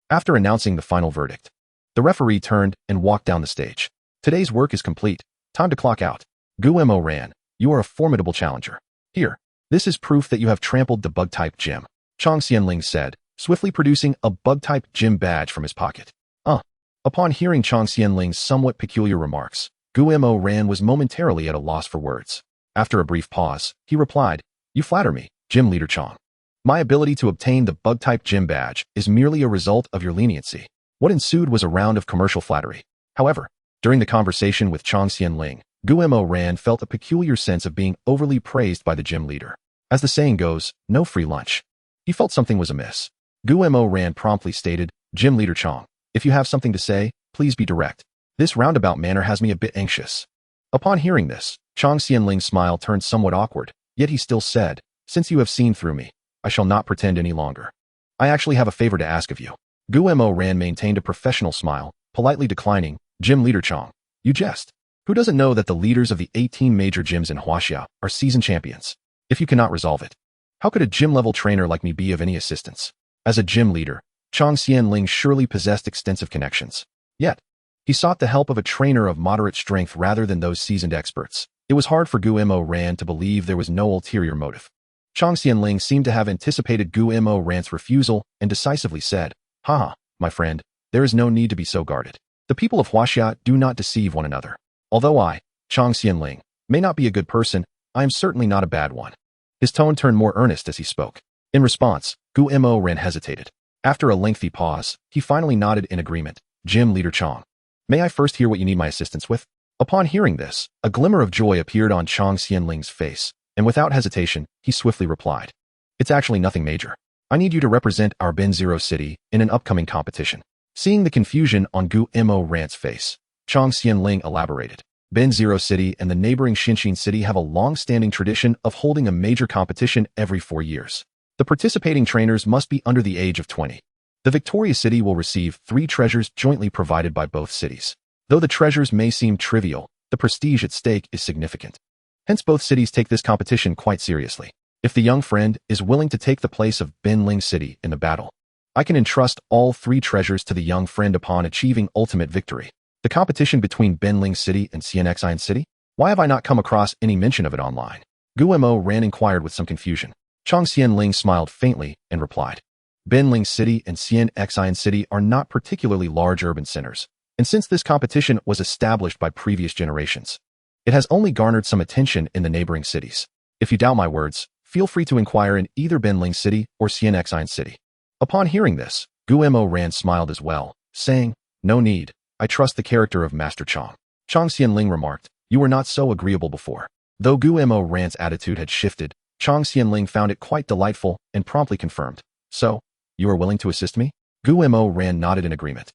After announcing the final verdict, the referee turned and walked down the stage. Today's work is complete. Time to clock out. Gu-Mo Ran, you are a formidable challenger. Here, this is proof that you have trampled the Bug-type gym, Chong Xianling said, swiftly producing a Bug-type gym badge from his pocket. Upon hearing Chong Xianling's somewhat peculiar remarks, Gu-Mo Ran was momentarily at a loss for words. After a brief pause, he replied, "You flatter me, Gym Leader Chong. My ability to obtain the Bug-type gym badge is merely a result of your leniency." What ensued was a round of commercial flattery. However, during the conversation with Chong Xianling, Gu-Mo Ran felt a peculiar sense of being overly praised by the gym leader. As the saying goes, no free lunch. He felt something was amiss. Gu-Mo Ran promptly stated, "Gym Leader Chong, if you have something to say, please be direct. This roundabout manner has me a bit anxious." Upon hearing this, Chong Xianling's smile turned somewhat awkward, yet he still said, "Since you have seen through me, I shall not pretend any longer. I actually have a favor to ask of you." Gu-Mo Ran maintained a professional smile, politely declining, "Gym Leader Chong, you jest. Who doesn't know that the leaders of the 18 major gyms in Huaxia are season champions? If you cannot resolve it, how could a gym-level trainer like me be of any assistance?" As a gym leader, Chong Xianling surely possessed extensive connections. Yet, he sought the help of a trainer of moderate strength rather than those seasoned experts. It was hard for Gu-Mo Ran to believe there was no ulterior motive. Chong Xianling seemed to have anticipated Gu-Mo Ran's refusal and decisively said, "Haha, my friend, there is no need to be so guarded. The people of Huaxia do not deceive one another. Although I, Chong Xianling, may not be a good person, I am certainly not a bad one." His tone turned more earnest as he spoke. In response, Gu-Mo Ran hesitated. After a lengthy pause, he finally nodded in agreement. "Gym Leader Chong, may I first hear what you need my assistance with?" Upon hearing this, a glimmer of joy appeared on Chong Xianling's face, and without hesitation, he swiftly replied, "It's actually nothing major. I need you to represent our Ben-Zero City in an upcoming competition." Seeing the confusion on Gu-Mo Ran's face, Chong Xianling elaborated. Ben-Zero City and the neighboring Xinxin City have a long-standing tradition of holding a major competition every 4 years. The participating trainers must be under the age of 20. The victorious city will receive 3 treasures jointly provided by both cities. Though the treasures may seem trivial, the prestige at stake is significant. Hence both cities take this competition quite seriously. If the young friend is willing to take the place of Benling City in the battle, I can entrust all 3 treasures to the young friend upon achieving ultimate victory. The competition between Benling City and Xianxin City? Why have I not come across any mention of it online? Gu-Mo Ran inquired with some confusion. Chong Xianling smiled faintly and replied, "Benling City and Xianxin City are not particularly large urban centers, and since this competition was established by previous generations, it has only garnered some attention in the neighboring cities. If you doubt my words, feel free to inquire in either Benling City or Xianxin City." Upon hearing this, Gu-Mo Ran smiled as well, saying, "No need. I trust the character of Master Chong." Chong Xianling remarked, "You were not so agreeable before." Though Gu-Mo Ran's attitude had shifted, Chong Xianling found it quite delightful and promptly confirmed. "So, you are willing to assist me?" Gu-Mo Ran nodded in agreement.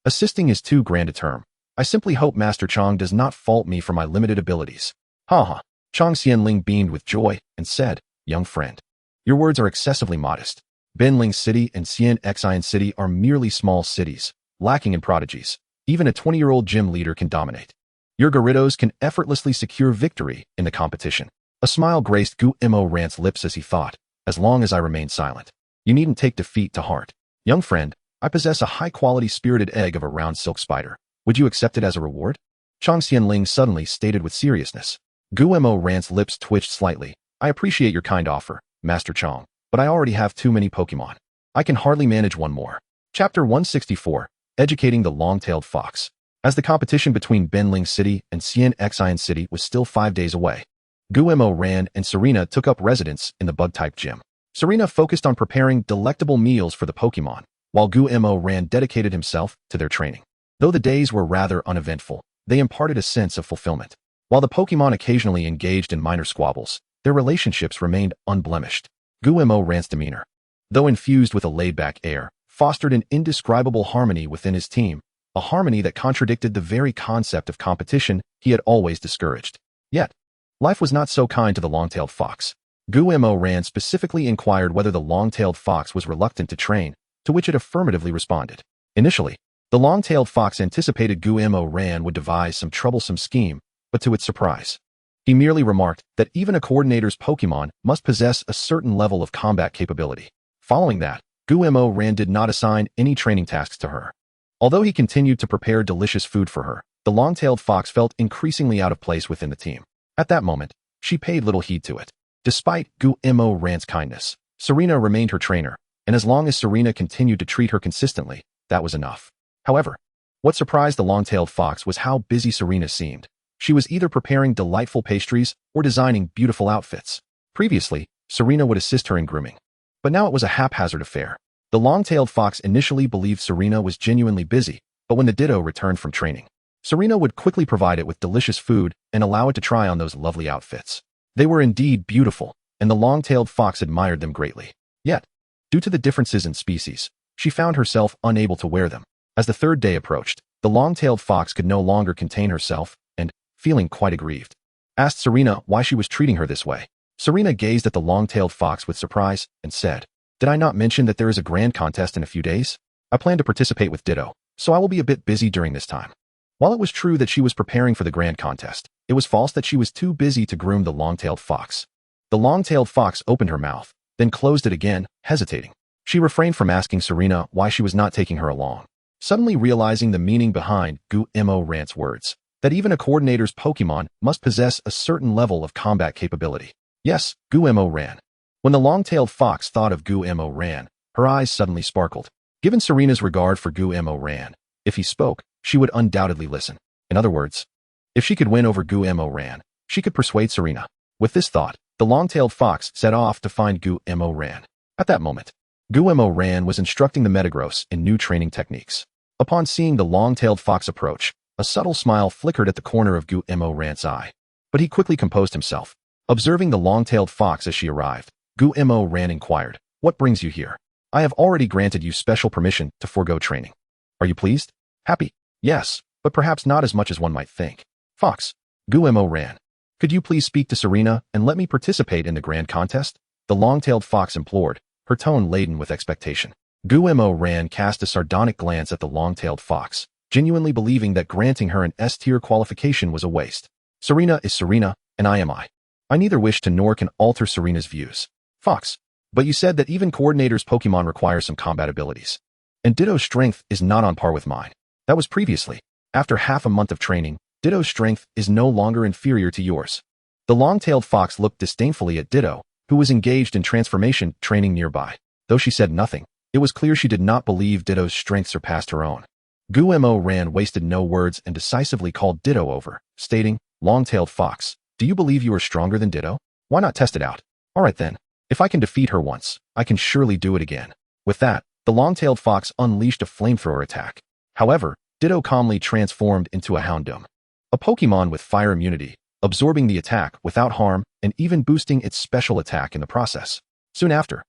"Assisting is too grand a term. I simply hope Master Chong does not fault me for my limited abilities." "Ha." Chong Xianling beamed with joy and said, "Young friend, your words are excessively modest. Benling City and Xianxin City are merely small cities, lacking in prodigies. Even a 20-year-old gym leader can dominate. Your Gyarados can effortlessly secure victory in the competition." A smile graced Gu-Mo Ran's lips as he thought, "As long as I remain silent, you needn't take defeat to heart. Young friend, I possess a high-quality spirited egg of a round silk spider. Would you accept it as a reward?" Chong Xianling suddenly stated with seriousness. Gu-Mo Ran's lips twitched slightly. "I appreciate your kind offer, Master Chong, but I already have too many Pokemon. I can hardly manage one more." Chapter 164, Educating the Long-Tailed Fox. As the competition between Benling City and Xianxin City was still 5 days away, Gu-Mo Ran and Serena took up residence in the Bug-type gym. Serena focused on preparing delectable meals for the Pokemon, while Gu-Mo Ran dedicated himself to their training. Though the days were rather uneventful, they imparted a sense of fulfillment. While the Pokemon occasionally engaged in minor squabbles, their relationships remained unblemished. Gu-Mo Ran's demeanor, though infused with a laid-back air, fostered an indescribable harmony within his team, a harmony that contradicted the very concept of competition he had always discouraged. Yet, life was not so kind to the long-tailed fox. Gu-Mo Ran specifically inquired whether the long-tailed fox was reluctant to train, to which it affirmatively responded. Initially, the long-tailed fox anticipated Gu-Mo Ran would devise some troublesome scheme, but to its surprise, he merely remarked that even a coordinator's Pokémon must possess a certain level of combat capability. Following that, Gu-Mo Ran did not assign any training tasks to her. Although he continued to prepare delicious food for her, the long-tailed fox felt increasingly out of place within the team. At that moment, she paid little heed to it. Despite Gu-Mo Ran's kindness, Serena remained her trainer, and as long as Serena continued to treat her consistently, that was enough. However, what surprised the long-tailed fox was how busy Serena seemed. She was either preparing delightful pastries or designing beautiful outfits. Previously, Serena would assist her in grooming, but now it was a haphazard affair. The long-tailed fox initially believed Serena was genuinely busy, but when the Ditto returned from training, Serena would quickly provide it with delicious food and allow it to try on those lovely outfits. They were indeed beautiful, and the long-tailed fox admired them greatly. Yet, due to the differences in species, she found herself unable to wear them. As the third day approached, the long-tailed fox could no longer contain herself and, feeling quite aggrieved, asked Serena why she was treating her this way. Serena gazed at the long-tailed fox with surprise and said, "Did I not mention that there is a grand contest in a few days? I plan to participate with Ditto, so I will be a bit busy during this time." While it was true that she was preparing for the grand contest, it was false that she was too busy to groom the long-tailed fox. The long-tailed fox opened her mouth, then closed it again, hesitating. She refrained from asking Serena why she was not taking her along, suddenly realizing the meaning behind Gu-Mo Ran's words, that even a coordinator's Pokémon must possess a certain level of combat capability. Yes, Gu-Mo Ran. When the long-tailed fox thought of Gu-Mo Ran, her eyes suddenly sparkled. Given Serena's regard for Gu-Mo Ran, if he spoke, she would undoubtedly listen. In other words, if she could win over Gu-Mo Ran, she could persuade Serena. With this thought, the long-tailed fox set off to find Gu-Mo Ran. At that moment, Gu-Mo Ran was instructing the Metagross in new training techniques. Upon seeing the long-tailed fox approach, a subtle smile flickered at the corner of Gu-Mo Ran's eye. But he quickly composed himself. Observing the long-tailed fox as she arrived, Gu-Mo Ran inquired, "What brings you here? I have already granted you special permission to forego training. Are you pleased? Happy? Yes, but perhaps not as much as one might think." "Fox, Gu-Mo Ran, could you please speak to Serena and let me participate in the grand contest?" the long-tailed fox implored, her tone laden with expectation. Gu-Mo Ran cast a sardonic glance at the long-tailed fox, genuinely believing that granting her an S-tier qualification was a waste. "Serena is Serena, and I am I. I neither wish to nor can alter Serena's views." "Fox, but you said that even Coordinator's Pokémon require some combat abilities. And Ditto's strength is not on par with mine. That was previously. After half a month of training, Ditto's strength is no longer inferior to yours." The long-tailed fox looked disdainfully at Ditto, who was engaged in transformation training nearby. Though she said nothing, it was clear she did not believe Ditto's strength surpassed her own. Gu-Mo Ran wasted no words and decisively called Ditto over, stating, "Long-tailed fox, do you believe you are stronger than Ditto? Why not test it out? All right then. If I can defeat her once, I can surely do it again." With that, the long-tailed fox unleashed a flamethrower attack. However, Ditto calmly transformed into a Houndoom, a Pokémon with fire immunity, absorbing the attack without harm and even boosting its special attack in the process. Soon after,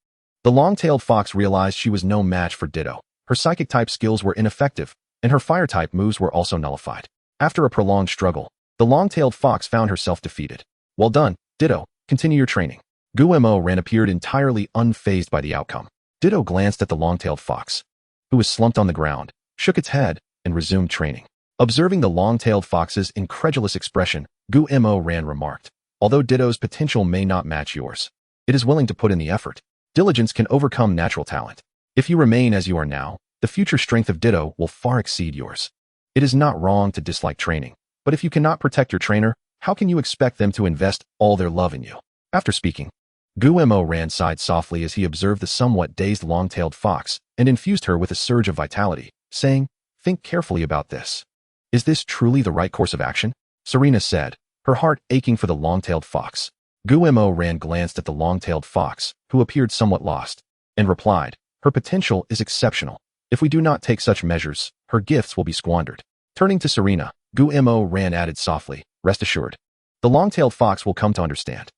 the long-tailed fox realized she was no match for Ditto. Her psychic-type skills were ineffective, and her fire-type moves were also nullified. After a prolonged struggle, the long-tailed fox found herself defeated. "Well done, Ditto. Continue your training." Gu-Mo Ran appeared entirely unfazed by the outcome. Ditto glanced at the long-tailed fox, who was slumped on the ground, shook its head, and resumed training. Observing the long-tailed fox's incredulous expression, Gu-Mo Ran remarked, "Although Ditto's potential may not match yours, it is willing to put in the effort. Diligence can overcome natural talent. If you remain as you are now, the future strength of Ditto will far exceed yours. It is not wrong to dislike training, but if you cannot protect your trainer, how can you expect them to invest all their love in you?" After speaking, Gu-Mo Ran sighed softly as he observed the somewhat dazed long-tailed fox and infused her with a surge of vitality, saying, "Think carefully about this. Is this truly the right course of action?" Serena said, her heart aching for the long-tailed fox. Gu-Mo Ran glanced at the long-tailed fox, who appeared somewhat lost, and replied, "Her potential is exceptional. If we do not take such measures, her gifts will be squandered." Turning to Serena, Gu-Mo Ran added softly, "Rest assured, the long-tailed fox will come to understand."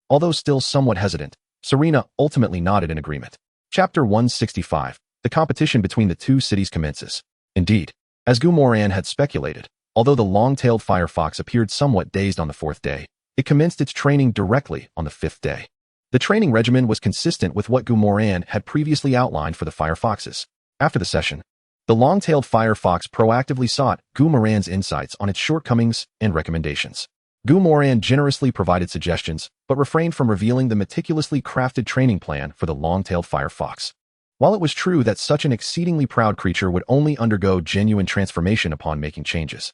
Although still somewhat hesitant, Serena ultimately nodded in agreement. Chapter 165, the competition between the two cities commences. Indeed, as Gu Moran had speculated, although the long-tailed firefox appeared somewhat dazed on the 4th day, it commenced its training directly on the 5th day. The training regimen was consistent with what Gu Moran had previously outlined for the firefoxes. After the session, the long-tailed firefox proactively sought Gu Moran's insights on its shortcomings and recommendations. Gu Moran generously provided suggestions, but refrained from revealing the meticulously crafted training plan for the long-tailed firefox. While it was true that such an exceedingly proud creature would only undergo genuine transformation upon making changes,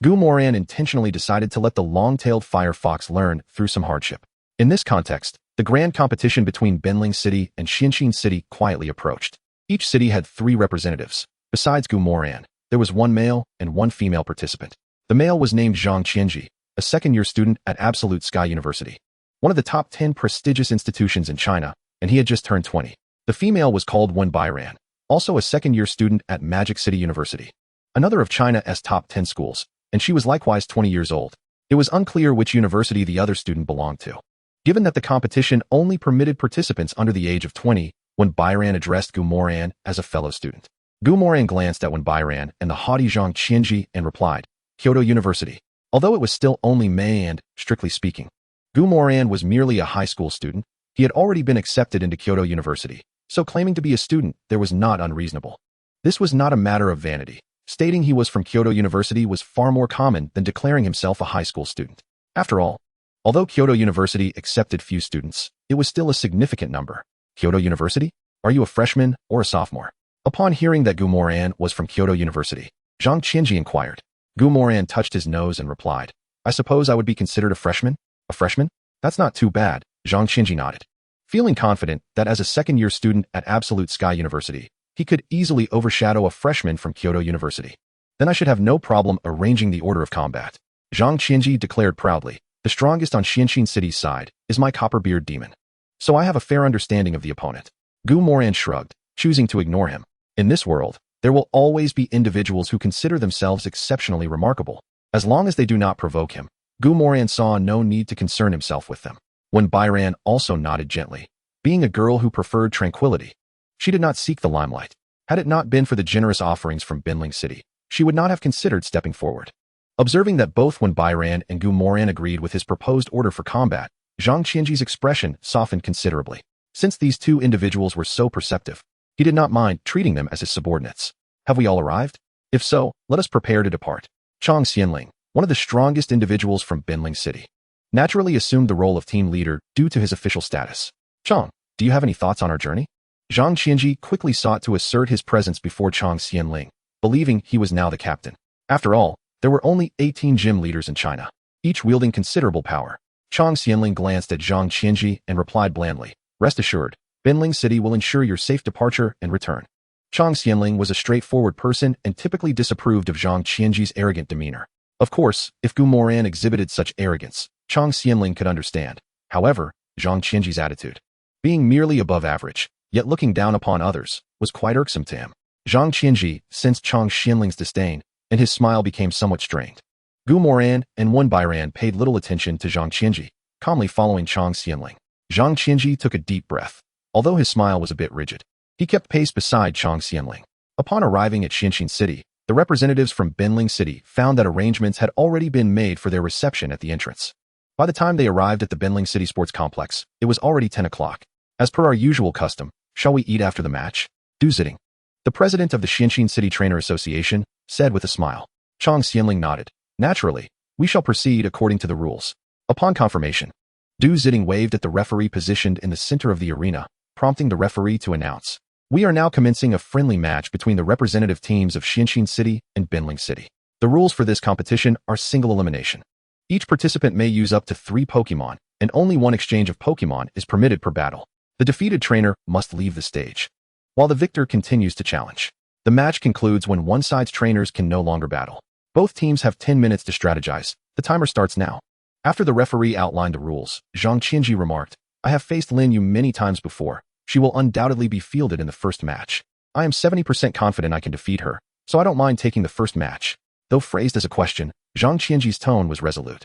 Gu Moran intentionally decided to let the long-tailed firefox learn through some hardship. In this context, the grand competition between Benling City and Xianxin City quietly approached. Each city had 3 representatives. Besides Gu Moran, there was 1 male and 1 female participant. The male was named Zhang Qianji, a second-year student at Absolute Sky University, one of the top 10 prestigious institutions in China, and he had just turned 20. The female was called Wen Bairan, also a second-year student at Magic City University, another of China's top 10 schools, and she was likewise 20 years old. It was unclear which university the other student belonged to. Given that the competition only permitted participants under the age of 20, Wen Bairan addressed Gu Moran as a fellow student. Gu Moran glanced at Wen Bairan and the haughty Zhang Qianji and replied, Kyoto University. Although it was still only May and, strictly speaking, Gu Moran was merely a high school student, he had already been accepted into Kyoto University, so claiming to be a student there was not unreasonable. This was not a matter of vanity. Stating he was from Kyoto University was far more common than declaring himself a high school student. After all, although Kyoto University accepted few students, it was still a significant number. Kyoto University? Are you a freshman or a sophomore? Upon hearing that Gu Moran was from Kyoto University, Zhang Qianji inquired. Gu Moran touched his nose and replied, I suppose I would be considered a freshman? A freshman? That's not too bad, Zhang Qianji nodded. Feeling confident that as a second-year student at Absolute Sky University, he could easily overshadow a freshman from Kyoto University. Then I should have no problem arranging the order of combat. Zhang Qianji declared proudly, the strongest on Xianxin City's side is my copper-beard demon. So I have a fair understanding of the opponent. Gu Moran shrugged, choosing to ignore him. In this world, there will always be individuals who consider themselves exceptionally remarkable. As long as they do not provoke him, Gu Moran saw no need to concern himself with them. Wen Bairan also nodded gently, being a girl who preferred tranquility. She did not seek the limelight. Had it not been for the generous offerings from Benling City, she would not have considered stepping forward. Observing that both Wen Bairan and Gu Moran agreed with his proposed order for combat, Zhang Qianji's expression softened considerably. Since these two individuals were so perceptive, he did not mind treating them as his subordinates. Have we all arrived? If so, let us prepare to depart. Chang Xianling, one of the strongest individuals from Benling City, naturally assumed the role of team leader due to his official status. Chang, do you have any thoughts on our journey? Zhang Qianji quickly sought to assert his presence before Chang Xianling, believing he was now the captain. After all, there were only 18 gym leaders in China, each wielding considerable power. Chang Xianling glanced at Zhang Qianji and replied blandly, Rest assured, Benling City will ensure your safe departure and return. Chang Xianling was a straightforward person and typically disapproved of Zhang Qianji's arrogant demeanor. Of course, if Gu Moran exhibited such arrogance, Chang Xianling could understand. However, Zhang Qianji's attitude, being merely above average, yet looking down upon others, was quite irksome to him. Zhang Qianji sensed Chang Xianling's disdain, and his smile became somewhat strained. Gu Moran and Wen Bairan paid little attention to Zhang Qianji, calmly following Chang Xianling. Zhang Qianji took a deep breath. Although his smile was a bit rigid, he kept pace beside Chang Xianling. Upon arriving at Xianxin City, the representatives from Benling City found that arrangements had already been made for their reception at the entrance. By the time they arrived at the Benling City Sports Complex, it was already 10 o'clock. As per our usual custom, shall we eat after the match? Du Zitting, the president of the Xianxin City Trainer Association, said with a smile. Chang Xianling nodded. Naturally, we shall proceed according to the rules. Upon confirmation, Du Zitting waved at the referee positioned in the center of the arena, prompting the referee to announce, We are now commencing a friendly match between the representative teams of Xianxin City and Benling City. The rules for this competition are single elimination. Each participant may use up to 3 Pokémon, and only 1 exchange of Pokémon is permitted per battle. The defeated trainer must leave the stage, while the victor continues to challenge. The match concludes when one side's trainers can no longer battle. Both teams have 10 minutes to strategize. The timer starts now. After the referee outlined the rules, Zhang Qianji remarked, I have faced Lin Yu many times before. She will undoubtedly be fielded in the first match. I am 70% confident I can defeat her, so I don't mind taking the first match. Though phrased as a question, Zhang Qianji's tone was resolute.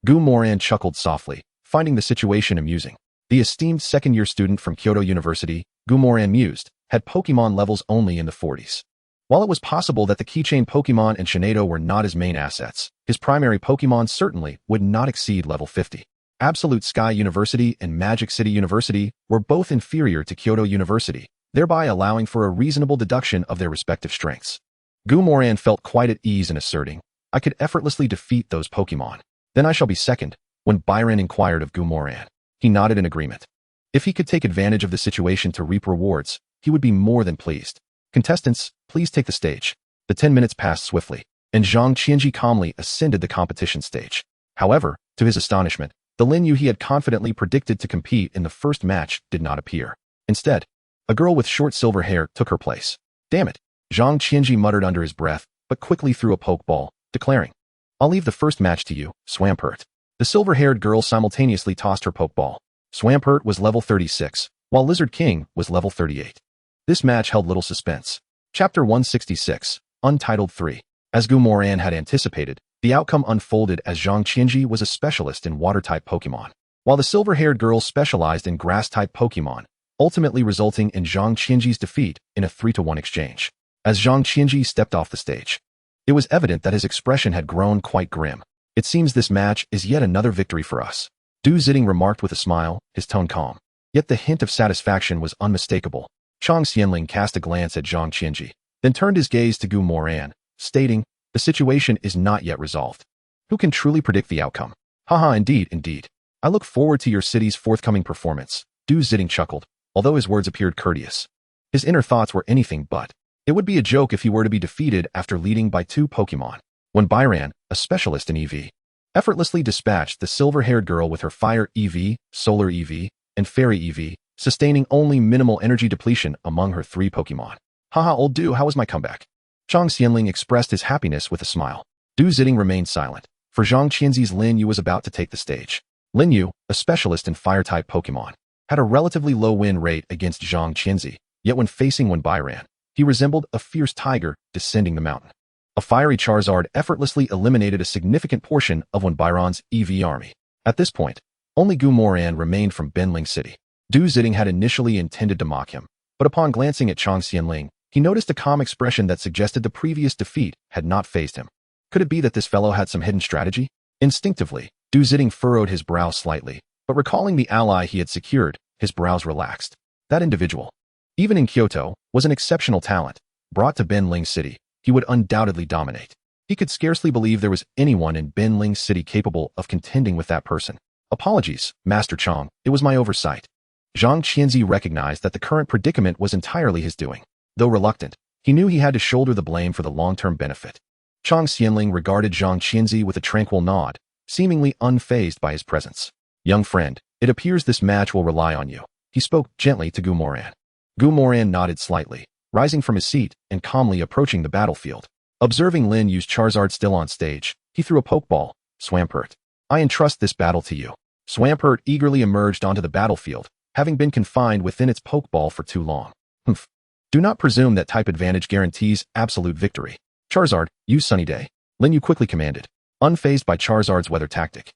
Gu Moran chuckled softly, finding the situation amusing. The esteemed second-year student from Kyoto University, Gu Moran mused, had Pokémon levels only in the 40s. While it was possible that the keychain Pokémon and Shinado were not his main assets, his primary Pokémon certainly would not exceed level 50. Absolute Sky University and Magic City University were both inferior to Kyoto University, thereby allowing for a reasonable deduction of their respective strengths. Gumoran felt quite at ease in asserting, I could effortlessly defeat those Pokémon. Then I shall be second. When Byron inquired of Gumoran, he nodded in agreement. If he could take advantage of the situation to reap rewards, he would be more than pleased. Contestants, please take the stage. The 10 minutes passed swiftly, and Zhang Qianji calmly ascended the competition stage. However, to his astonishment, the Lin Yu he had confidently predicted to compete in the first match did not appear. Instead, a girl with short silver hair took her place. Damn it, Zhang Qianji muttered under his breath, but quickly threw a pokeball, declaring, I'll leave the first match to you, Swampert. The silver-haired girl simultaneously tossed her pokeball. Swampert was level 36, while Lizard King was level 38. This match held little suspense. Chapter 166, Untitled 3. As Gumoran had anticipated, the outcome unfolded as Zhang Qianji was a specialist in water-type Pokémon, while the silver-haired girl specialized in grass-type Pokémon, ultimately resulting in Zhang Qianji's defeat in a 3-to-1 exchange. As Zhang Qianji stepped off the stage, it was evident that his expression had grown quite grim. It seems this match is yet another victory for us, Du Zitting remarked with a smile, his tone calm. Yet the hint of satisfaction was unmistakable. Chang Xianling cast a glance at Zhang Qianji, then turned his gaze to Gumoran, stating, the situation is not yet resolved. Who can truly predict the outcome? Haha, indeed. I look forward to your city's forthcoming performance, Du Zitting chuckled, although his words appeared courteous. His inner thoughts were anything but. It would be a joke if he were to be defeated after leading by 2 Pokémon. When Byran, a specialist in EV, effortlessly dispatched the silver-haired girl with her Fire EV, Solar EV, and Fairy EV, sustaining only minimal energy depletion among her 3 Pokémon. Haha, old Du, how was my comeback? Chang Xianling expressed his happiness with a smile. Du Zitting remained silent, for Zhang Qianji's Lin Yu was about to take the stage. Lin Yu, a specialist in Fire-type Pokémon, had a relatively low win rate against Zhang Qianji, yet when facing Byran, he resembled a fierce tiger descending the mountain. A fiery Charizard effortlessly eliminated a significant portion of Byron's EV army. At this point, only Gumoran remained from Benling City. Du Zitting had initially intended to mock him, but upon glancing at Chang Xianling, he noticed a calm expression that suggested the previous defeat had not fazed him. Could it be that this fellow had some hidden strategy? Instinctively, Du Zitting furrowed his brow slightly, but recalling the ally he had secured, his brows relaxed. That individual, even in Kyoto, was an exceptional talent. Brought to Benling City, he would undoubtedly dominate. He could scarcely believe there was anyone in Benling City capable of contending with that person. Apologies, Master Chang, it was my oversight. Zhang Qianji recognized that the current predicament was entirely his doing. Though reluctant, he knew he had to shoulder the blame for the long-term benefit. Chang Xianling regarded Zhang Qianji with a tranquil nod, seemingly unfazed by his presence. Young friend, it appears this match will rely on you. He spoke gently to Gumoran. Gumoran nodded slightly, rising from his seat and calmly approaching the battlefield. Observing Lin Yu's Charizard still on stage, he threw a pokeball. Swampert, I entrust this battle to you. Swampert eagerly emerged onto the battlefield, having been confined within its pokeball for too long. Humph. Do not presume that type advantage guarantees absolute victory. Charizard, use Sunny Day. Lin Yu quickly commanded, unfazed by Charizard's weather tactic.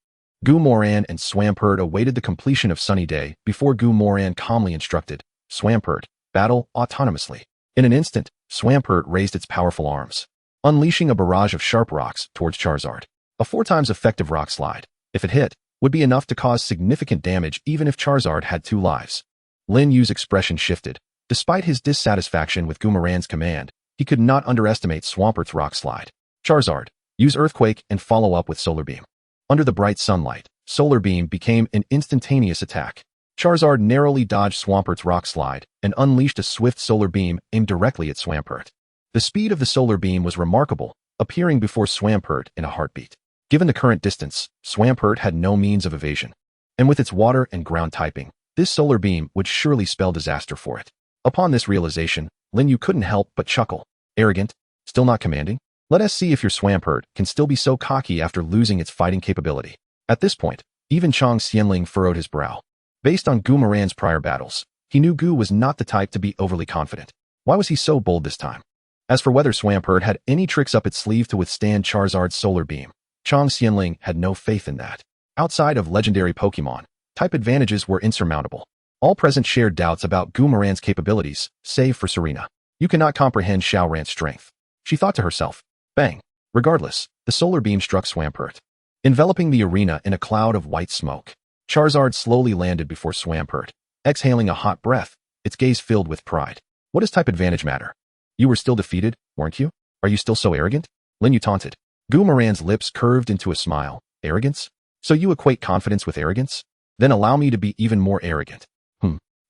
Gumoran and Swampert awaited the completion of Sunny Day before Gumoran calmly instructed, Swampert, battle autonomously. In an instant, Swampert raised its powerful arms, unleashing a barrage of sharp rocks towards Charizard. A 4 times effective rock slide, if it hit, would be enough to cause significant damage even if Charizard had 2 lives. Lin Yu's expression shifted. Despite his dissatisfaction with Gumoran's command, he could not underestimate Swampert's rock slide. Charizard, use Earthquake and follow up with Solar Beam. Under the bright sunlight, Solar Beam became an instantaneous attack. Charizard narrowly dodged Swampert's rock slide and unleashed a swift Solar Beam aimed directly at Swampert. The speed of the Solar Beam was remarkable, appearing before Swampert in a heartbeat. Given the current distance, Swampert had no means of evasion. And with its water and ground typing, this Solar Beam would surely spell disaster for it. Upon this realization, Lin Yu couldn't help but chuckle. Arrogant? Still not commanding? Let us see if your Swampert can still be so cocky after losing its fighting capability. At this point, even Chang Xianling furrowed his brow. Based on Gumoran's prior battles, he knew Gu was not the type to be overly confident. Why was he so bold this time? As for whether Swampert had any tricks up its sleeve to withstand Charizard's Solar Beam, Chang Xianling had no faith in that. Outside of legendary Pokémon, type advantages were insurmountable. All present shared doubts about Goomeran's capabilities, save for Serena. You cannot comprehend Xiaoran's strength. She thought to herself. Bang. Regardless, the solar beam struck Swampert, enveloping the arena in a cloud of white smoke. Charizard slowly landed before Swampert, exhaling a hot breath, its gaze filled with pride. What does type advantage matter? You were still defeated, weren't you? Are you still so arrogant? Lin Yu taunted. Goomeran's lips curved into a smile. Arrogance? So you equate confidence with arrogance? Then allow me to be even more arrogant.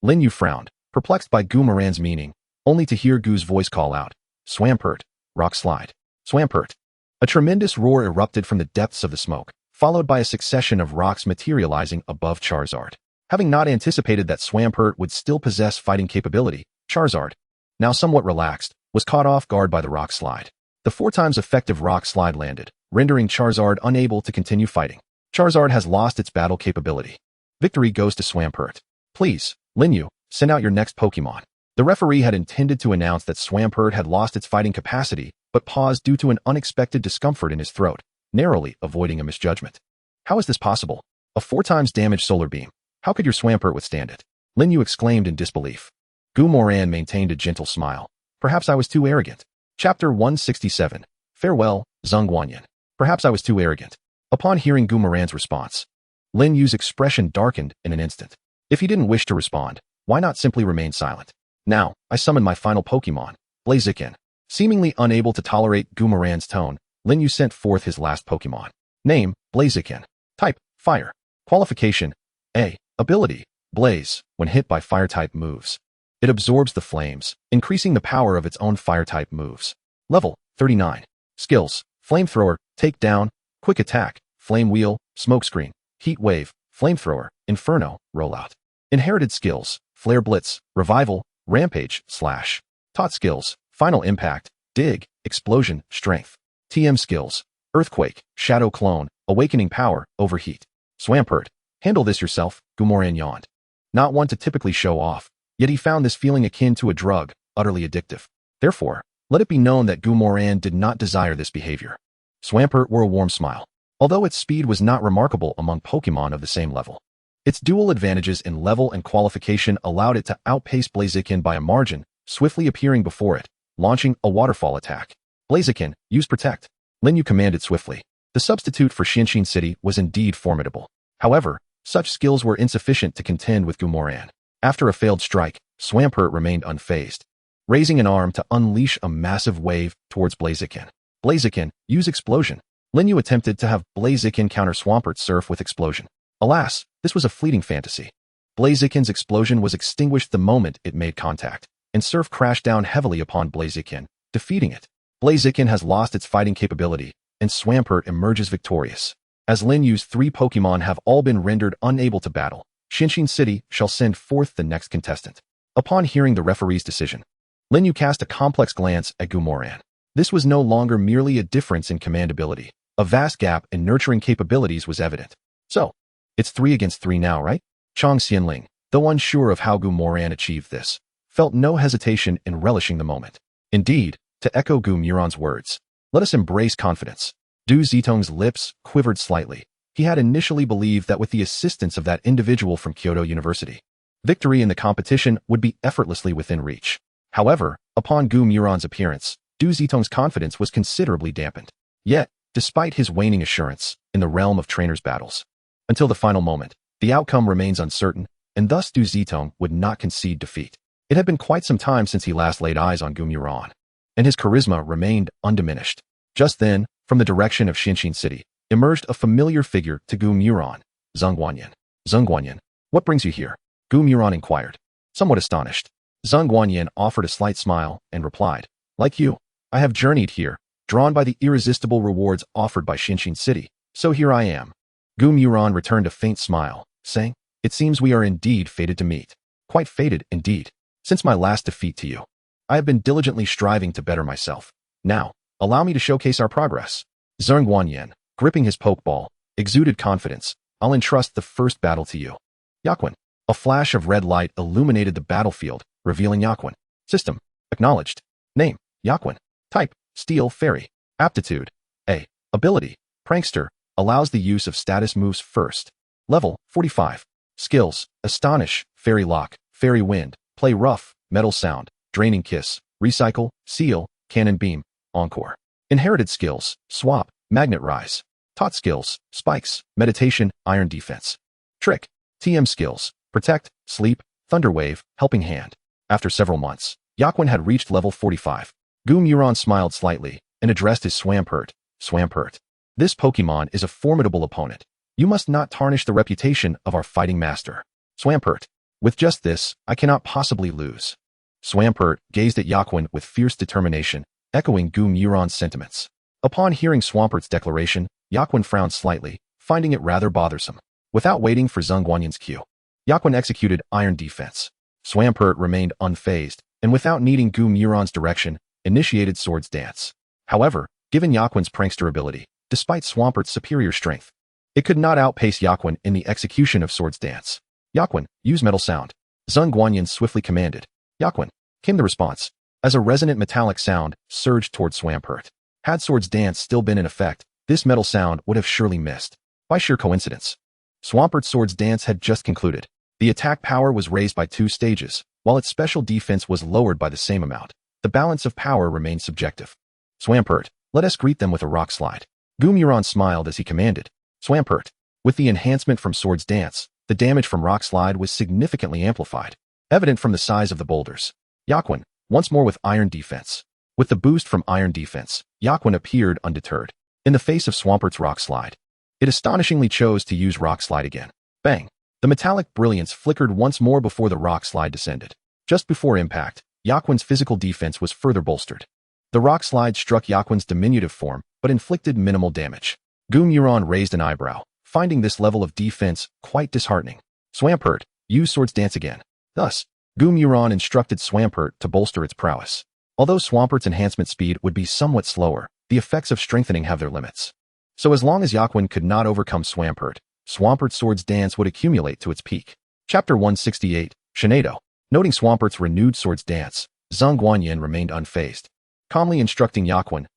Lin Yu frowned, perplexed by Goomeran's meaning, only to hear Goo's voice call out. Swampert, rock slide. Swampert. A tremendous roar erupted from the depths of the smoke, followed by a succession of rocks materializing above Charizard. Having not anticipated that Swampert would still possess fighting capability, Charizard, now somewhat relaxed, was caught off guard by the rock slide. The 4 times effective rock slide landed, rendering Charizard unable to continue fighting. Charizard has lost its battle capability. Victory goes to Swampert. Please, Lin Yu, send out your next Pokemon. The referee had intended to announce that Swampert had lost its fighting capacity, but paused due to an unexpected discomfort in his throat, narrowly avoiding a misjudgment. How is this possible? A 4 times damaged solar beam. How could your Swampert withstand it? Lin Yu exclaimed in disbelief. Goomeran maintained a gentle smile. Perhaps I was too arrogant. Chapter 167. Farewell, Zhongguanyan. Perhaps I was too arrogant. Upon hearing Goomeran's response, Lin Yu's expression darkened in an instant. If he didn't wish to respond, why not simply remain silent? Now, I summon my final Pokemon, Blaziken. Seemingly unable to tolerate Goomeran's tone, Lin Yu sent forth his last Pokemon. Name, Blaziken. Type, Fire. Qualification, A. Ability, Blaze. When hit by Fire-type moves, it absorbs the flames, increasing the power of its own Fire-type moves. Level, 39. Skills, Flamethrower, Takedown, Quick Attack, Flame Wheel, Smokescreen, Heat Wave, Flamethrower, Inferno, Rollout. Inherited skills, Flare Blitz, Revival, Rampage, Slash. Taught skills, Final Impact, Dig, Explosion, Strength. TM skills, Earthquake, Shadow Clone, Awakening Power, Overheat. Swampert, handle this yourself, Goomeran yawned. Not one to typically show off, yet he found this feeling akin to a drug, utterly addictive. Therefore, let it be known that Goomeran did not desire this behavior. Swampert wore a warm smile. Although its speed was not remarkable among Pokemon of the same level, its dual advantages in level and qualification allowed it to outpace Blaziken by a margin, swiftly appearing before it, launching a waterfall attack. Blaziken, use Protect. Lin Yu commanded swiftly. The substitute for Xinshin City was indeed formidable. However, such skills were insufficient to contend with Goomeran. After a failed strike, Swampert remained unfazed, raising an arm to unleash a massive wave towards Blaziken. Blaziken, use Explosion. Lin Yu attempted to have Blaziken counter Swampert's Surf with Explosion. Alas, this was a fleeting fantasy. Blaziken's explosion was extinguished the moment it made contact, and Surf crashed down heavily upon Blaziken, defeating it. Blaziken has lost its fighting capability, and Swampert emerges victorious. As Lin Yu's 3 Pokemon have all been rendered unable to battle, Xinshin City shall send forth the next contestant. Upon hearing the referee's decision, Lin Yu cast a complex glance at Goomeran. This was no longer merely a difference in command ability. A vast gap in nurturing capabilities was evident. So, it's 3 against 3 now, right? Chang Xianling, though unsure of how Goomeran achieved this, felt no hesitation in relishing the moment. Indeed, to echo Goomeran's words, let us embrace confidence. Du Zitong's lips quivered slightly. He had initially believed that with the assistance of that individual from Kyoto University, victory in the competition would be effortlessly within reach. However, upon Goomeran's appearance, Du Zitong's confidence was considerably dampened. Yet, despite his waning assurance in the realm of trainers' battles, until the final moment, the outcome remains uncertain, and thus Du Zitong would not concede defeat. It had been quite some time since he last laid eyes on Goomeran, and his charisma remained undiminished. Just then, from the direction of Xinshin City, emerged a familiar figure to Goomeran, Zhongguanyan. Zhongguanyan, what brings you here? Goomeran inquired, somewhat astonished. Zhongguanyan offered a slight smile and replied, like you, I have journeyed here, drawn by the irresistible rewards offered by Xinshin City, so here I am. Goomeran returned a faint smile, saying, it seems we are indeed fated to meet. Quite fated, indeed. Since my last defeat to you, I have been diligently striving to better myself. Now, allow me to showcase our progress. Zhongguanyan, gripping his pokeball, exuded confidence. I'll entrust the first battle to you. Yaquin. A flash of red light illuminated the battlefield, revealing Yaquin. System. Acknowledged. Name. Yaquin. Type. Steel Fairy. Aptitude. A. Ability. Prankster. Allows the use of status moves first. Level. 45. Skills. Astonish. Fairy Lock, Fairy Wind, Play Rough, Metal Sound, Draining Kiss, Recycle, Seal, Cannon Beam, Encore. Inherited skills, Swap, Magnet Rise. Taught skills, Spikes, Meditation, Iron Defense. Trick, TM skills, Protect, Sleep, Thunder Wave, Helping Hand. After several months, Yaquin had reached level 45. Gumuron smiled slightly and addressed his Swampert. Swampert. This Pokemon is a formidable opponent. You must not tarnish the reputation of our fighting master. Swampert. With just this, I cannot possibly lose. Swampert gazed at Yaquin with fierce determination, echoing Gumuron's sentiments. Upon hearing Swampert's declaration, Yaquin frowned slightly, finding it rather bothersome. Without waiting for Zhongguanyan's cue, Yaquin executed Iron Defense. Swampert remained unfazed, and without needing Gumuron's direction, initiated Swords Dance. However, given Yaquin's prankster ability, despite Swampert's superior strength, it could not outpace Yaquin in the execution of Swords Dance. Yaquin, use Metal Sound. Zhongguanyan swiftly commanded. Yaquin, came the response. As a resonant metallic sound surged toward Swampert. Had Swords Dance still been in effect, this metal sound would have surely missed. By sheer coincidence. Swampert's Swords Dance had just concluded. The attack power was raised by 2 stages, while its special defense was lowered by the same amount. The balance of power remained subjective. Swampert, let us greet them with a Rock Slide. Gumuron smiled as he commanded. Swampert, with the enhancement from Swords Dance, the damage from Rock Slide was significantly amplified, evident from the size of the boulders. Yaquin, once more with Iron Defense. With the boost from Iron Defense, Yaquin appeared undeterred. In the face of Swampert's Rock Slide, it astonishingly chose to use Rock Slide again. Bang! The metallic brilliance flickered once more before the Rock Slide descended. Just before impact, Yaquin's physical defense was further bolstered. The Rock Slide struck Yaquin's diminutive form, but inflicted minimal damage. Gumuron raised an eyebrow, finding this level of defense quite disheartening. Swampert, use Swords Dance again. Thus, Gumuron instructed Swampert to bolster its prowess. Although Swampert's enhancement speed would be somewhat slower, the effects of strengthening have their limits. So as long as Yaquin could not overcome Swampert, Swampert's Swords Dance would accumulate to its peak. Chapter 168, Shinado. Noting Swampert's renewed Swords Dance, Zhongguanyan remained unfazed. Calmly instructing Yaquin,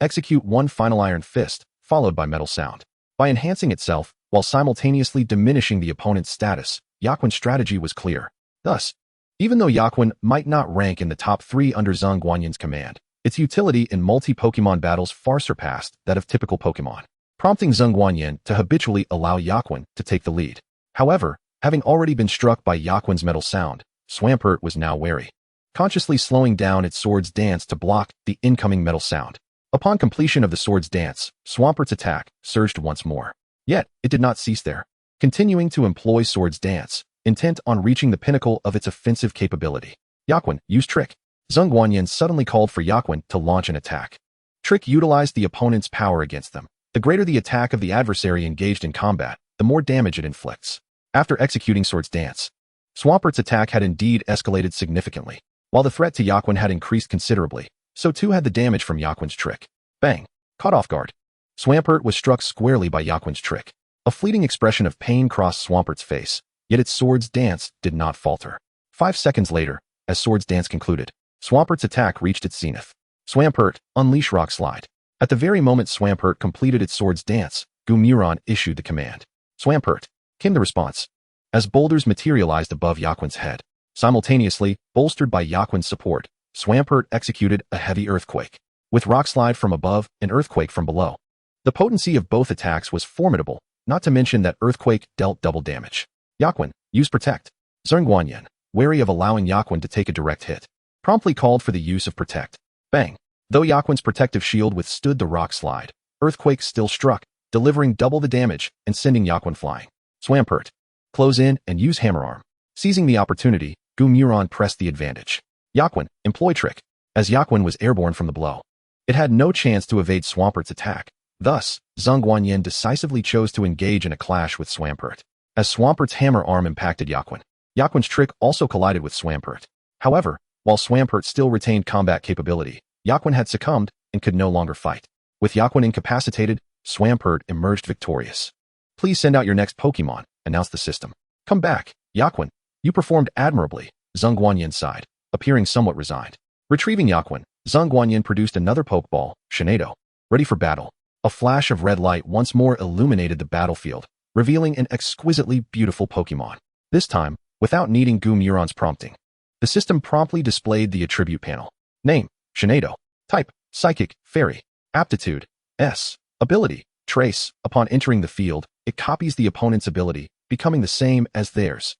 execute one final Iron Fist, followed by Metal Sound. By enhancing itself, while simultaneously diminishing the opponent's status, Yaquin's strategy was clear. Thus, even though Yaquin might not rank in the top 3 under Zhongguanyan's command, its utility in multi-Pokemon battles far surpassed that of typical Pokemon, prompting Zhongguanyan to habitually allow Yaquin to take the lead. However, having already been struck by Yaquin's Metal Sound, Swampert was now wary, consciously slowing down its Swords Dance to block the incoming Metal Sound. Upon completion of the Swords Dance, Swampert's attack surged once more. Yet, it did not cease there. Continuing to employ Swords Dance, intent on reaching the pinnacle of its offensive capability. Yaquin, use Trick. Zhongguanyan suddenly called for Yaquin to launch an attack. Trick utilized the opponent's power against them. The greater the attack of the adversary engaged in combat, the more damage it inflicts. After executing Swords Dance, Swampert's attack had indeed escalated significantly. While the threat to Yaquin had increased considerably, so too had the damage from Yaquin's Trick. Bang! Caught off guard. Swampert was struck squarely by Yaquin's Trick. A fleeting expression of pain crossed Swampert's face, yet its Swords Dance did not falter. 5 seconds later, as Swords Dance concluded, Swampert's attack reached its zenith. Swampert, unleash Rock Slide. At the very moment Swampert completed its Swords Dance, Gumuron issued the command. Swampert, came the response. As boulders materialized above Yaquin's head, simultaneously, bolstered by Yaquin's support, Swampert executed a heavy earthquake. With Rock Slide from above and Earthquake from below. The potency of both attacks was formidable, not to mention that Earthquake dealt double damage. Yaquin, use Protect. Zhongguanyan, wary of allowing Yaquin to take a direct hit, promptly called for the use of Protect. Bang! Though Yaquin's protective shield withstood the Rock Slide, Earthquake still struck, delivering double the damage and sending Yaquin flying. Swampert, close in and use Hammer Arm. Seizing the opportunity, Gumuron pressed the advantage. Yaquin, employ Trick. As Yaquin was airborne from the blow, it had no chance to evade Swampert's attack. Thus, Zhongguanyan decisively chose to engage in a clash with Swampert. As Swampert's Hammer Arm impacted Yaquin, Yaquin's Trick also collided with Swampert. However, while Swampert still retained combat capability, Yaquin had succumbed and could no longer fight. With Yaquin incapacitated, Swampert emerged victorious. Please send out your next Pokemon, announced the system. Come back, Yaquin. You performed admirably, Zhongguanyan sighed, appearing somewhat resigned. Retrieving Yaquin, Zhongguanyan produced another Pokeball, Shinado. Ready for battle. A flash of red light once more illuminated the battlefield, revealing an exquisitely beautiful Pokemon. This time, without needing Gumuron's prompting. The system promptly displayed the attribute panel. Name, Shinado. Type, Psychic, Fairy. Aptitude, S. Ability, Trace. Upon entering the field, it copies the opponent's ability, becoming the same as theirs.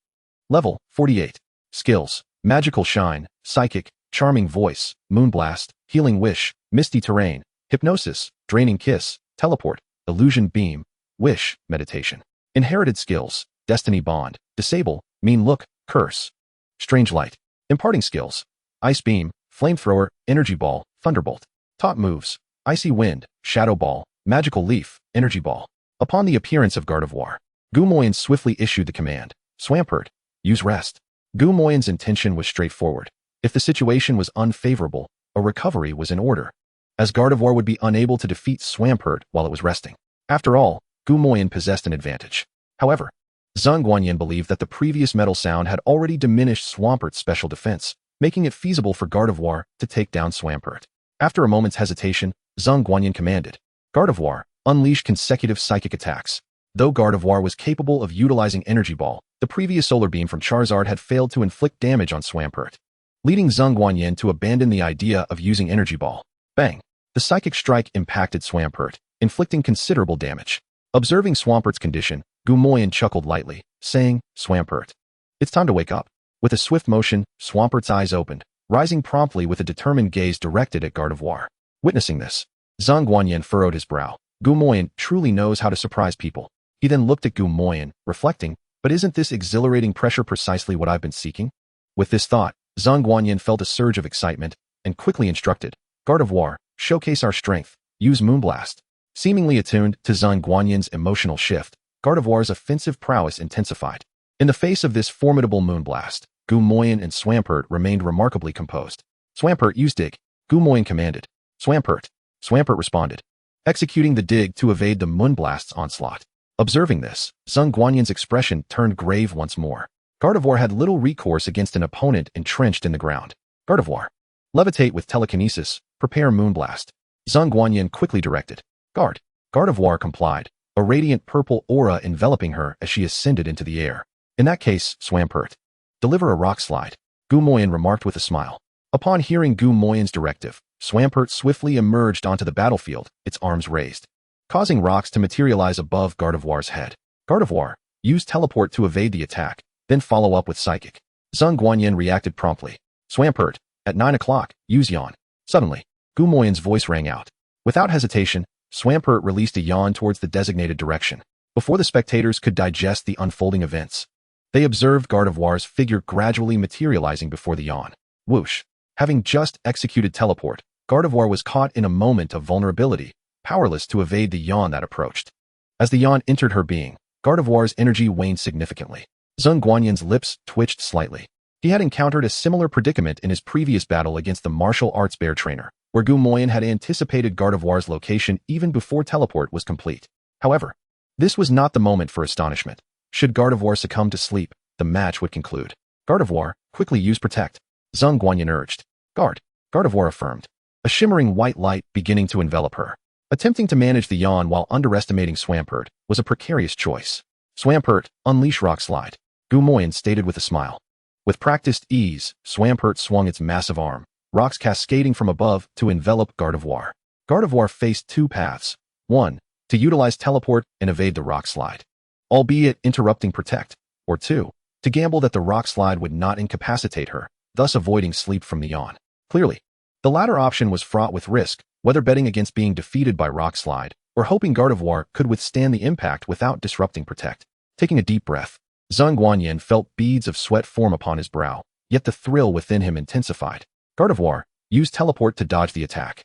Level, 48. Skills, Magical Shine, Psychic, Charming Voice, Moonblast, Healing Wish, Misty Terrain, Hypnosis, Draining Kiss, Teleport, Illusion Beam, Wish, Meditation. Inherited skills, Destiny Bond, Disable, Mean Look, Curse. Strange Light. Imparting skills, Ice Beam, Flamethrower, Energy Ball, Thunderbolt. Taught moves, Icy Wind, Shadow Ball, Magical Leaf, Energy Ball. Upon the appearance of Gardevoir, Gumoyan swiftly issued the command, Swampert, use rest. Gumoyan's intention was straightforward. If the situation was unfavorable, a recovery was in order, as Gardevoir would be unable to defeat Swampert while it was resting. After all, Gumoyan possessed an advantage. However, Zhang Guanyin believed that the previous metal sound had already diminished Swampert's special defense, making it feasible for Gardevoir to take down Swampert. After a moment's hesitation, Zhang Guanyin commanded, Gardevoir, unleash consecutive psychic attacks. Though Gardevoir was capable of utilizing Energy Ball, the previous Solar Beam from Charizard had failed to inflict damage on Swampert, leading Zhang Guanyin to abandon the idea of using Energy Ball. Bang! The psychic strike impacted Swampert, inflicting considerable damage. Observing Swampert's condition, Gumoyan chuckled lightly, saying, Swampert, it's time to wake up. With a swift motion, Swampert's eyes opened, rising promptly with a determined gaze directed at Gardevoir. Witnessing this, Zhang Guanyin furrowed his brow. Gumoyan truly knows how to surprise people. He then looked at Gumoyan, reflecting, but isn't this exhilarating pressure precisely what I've been seeking? With this thought, Zhang Guanyin felt a surge of excitement and quickly instructed, Gardevoir, showcase our strength, use Moonblast. Seemingly attuned to Zhang Guanyin's emotional shift, Gardevoir's offensive prowess intensified. In the face of this formidable Moonblast, Gumoyan and Swampert remained remarkably composed. Swampert, use Dig. Gumoyan commanded. Swampert. Swampert responded, executing the dig to evade the Moonblast's onslaught. Observing this, Zhang Guanyin's expression turned grave once more. Gardevoir had little recourse against an opponent entrenched in the ground. Gardevoir, levitate with telekinesis, prepare Moonblast. Zhang Guanyin quickly directed. Gardevoir complied, a radiant purple aura enveloping her as she ascended into the air. In that case, Swampert, deliver a rock slide, Gumoyan remarked with a smile. Upon hearing Gumoyan's directive, Swampert swiftly emerged onto the battlefield, its arms raised, causing rocks to materialize above Gardevoir's head. Gardevoir, use teleport to evade the attack, then follow up with Psychic. Zhang Guanyin reacted promptly. Swampert, at 9 o'clock, use Yawn. Suddenly, Gumoyan's voice rang out. Without hesitation, Swampert released a yawn towards the designated direction. Before the spectators could digest the unfolding events, they observed Gardevoir's figure gradually materializing before the yawn. Whoosh! Having just executed teleport, Gardevoir was caught in a moment of vulnerability, powerless to evade the yawn that approached. As the yawn entered her being, Gardevoir's energy waned significantly. Zhang Guanyin's lips twitched slightly. He had encountered a similar predicament in his previous battle against the martial arts bear trainer, where Gumoyan had anticipated Gardevoir's location even before teleport was complete. However, this was not the moment for astonishment. Should Gardevoir succumb to sleep, the match would conclude. Gardevoir, quickly use Protect. Zhang Guanyin urged. Gardevoir affirmed, a shimmering white light beginning to envelop her. Attempting to manage the yawn while underestimating Swampert was a precarious choice. Swampert, unleash Rock Slide, Gumoyan stated with a smile. With practiced ease, Swampert swung its massive arm, rocks cascading from above to envelop Gardevoir. Gardevoir faced two paths. One, to utilize teleport and evade the rock slide, albeit interrupting Protect. Or two, to gamble that the rock slide would not incapacitate her, thus avoiding sleep from the yawn. Clearly, the latter option was fraught with risk, whether betting against being defeated by rock slide or hoping Gardevoir could withstand the impact without disrupting Protect. Taking a deep breath, Zhang Guanyin felt beads of sweat form upon his brow, yet the thrill within him intensified. Gardevoir, use teleport to dodge the attack.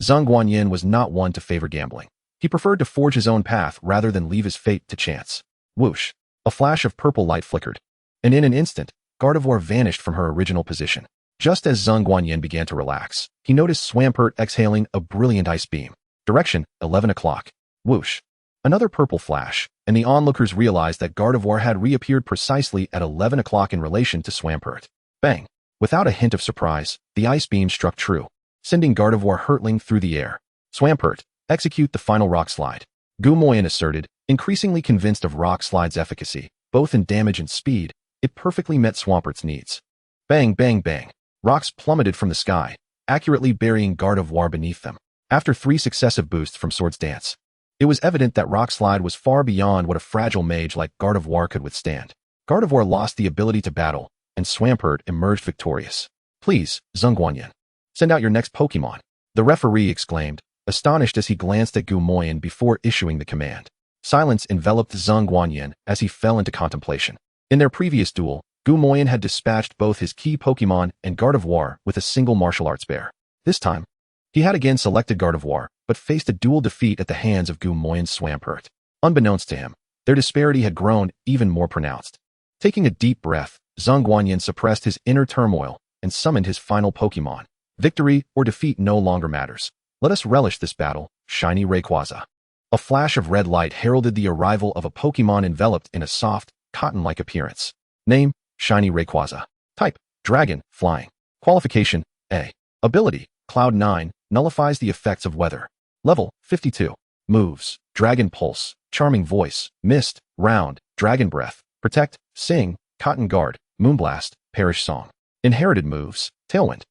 Zhang Guanyin was not one to favor gambling. He preferred to forge his own path rather than leave his fate to chance. Whoosh! A flash of purple light flickered, and in an instant, Gardevoir vanished from her original position. Just as Zhang Guanyin began to relax, he noticed Swampert exhaling a brilliant ice beam. Direction, 11 o'clock. Whoosh! Another purple flash, and the onlookers realized that Gardevoir had reappeared precisely at 11 o'clock in relation to Swampert. Bang! Without a hint of surprise, the ice beam struck true, sending Gardevoir hurtling through the air. Swampert, execute the final rock slide, Gumoyan asserted, increasingly convinced of rock slide's efficacy, both in damage and speed. It perfectly met Swampert's needs. Bang, bang, bang. Rocks plummeted from the sky, accurately burying Gardevoir beneath them. After 3 successive boosts from Swords Dance, it was evident that Rock Slide was far beyond what a fragile mage like Gardevoir could withstand. Gardevoir lost the ability to battle, and Swampert emerged victorious. Please, Zhongguanyin, send out your next Pokemon, the referee exclaimed, astonished as he glanced at Gumoyan before issuing the command. Silence enveloped Zhongguanyin as he fell into contemplation. In their previous duel, Gumoyan had dispatched both his key Pokemon and Gardevoir with a single martial arts bear. This time, he had again selected Gardevoir, but faced a dual defeat at the hands of Gumoyan's Swampert. Unbeknownst to him, their disparity had grown even more pronounced. Taking a deep breath, Zhongguanyin suppressed his inner turmoil and summoned his final Pokemon. Victory or defeat no longer matters. Let us relish this battle, Shiny Rayquaza. A flash of red light heralded the arrival of a Pokemon enveloped in a soft, cotton-like appearance. Name, Shiny Rayquaza. Type, Dragon, Flying. Qualification, A. Ability, Cloud 9, nullifies the effects of weather. Level, 52. Moves, Dragon Pulse, Charming Voice, Mist, Round, Dragon Breath, Protect, Sing, Cotton Guard, Moonblast, Perish Song. Inherited moves, Tailwind,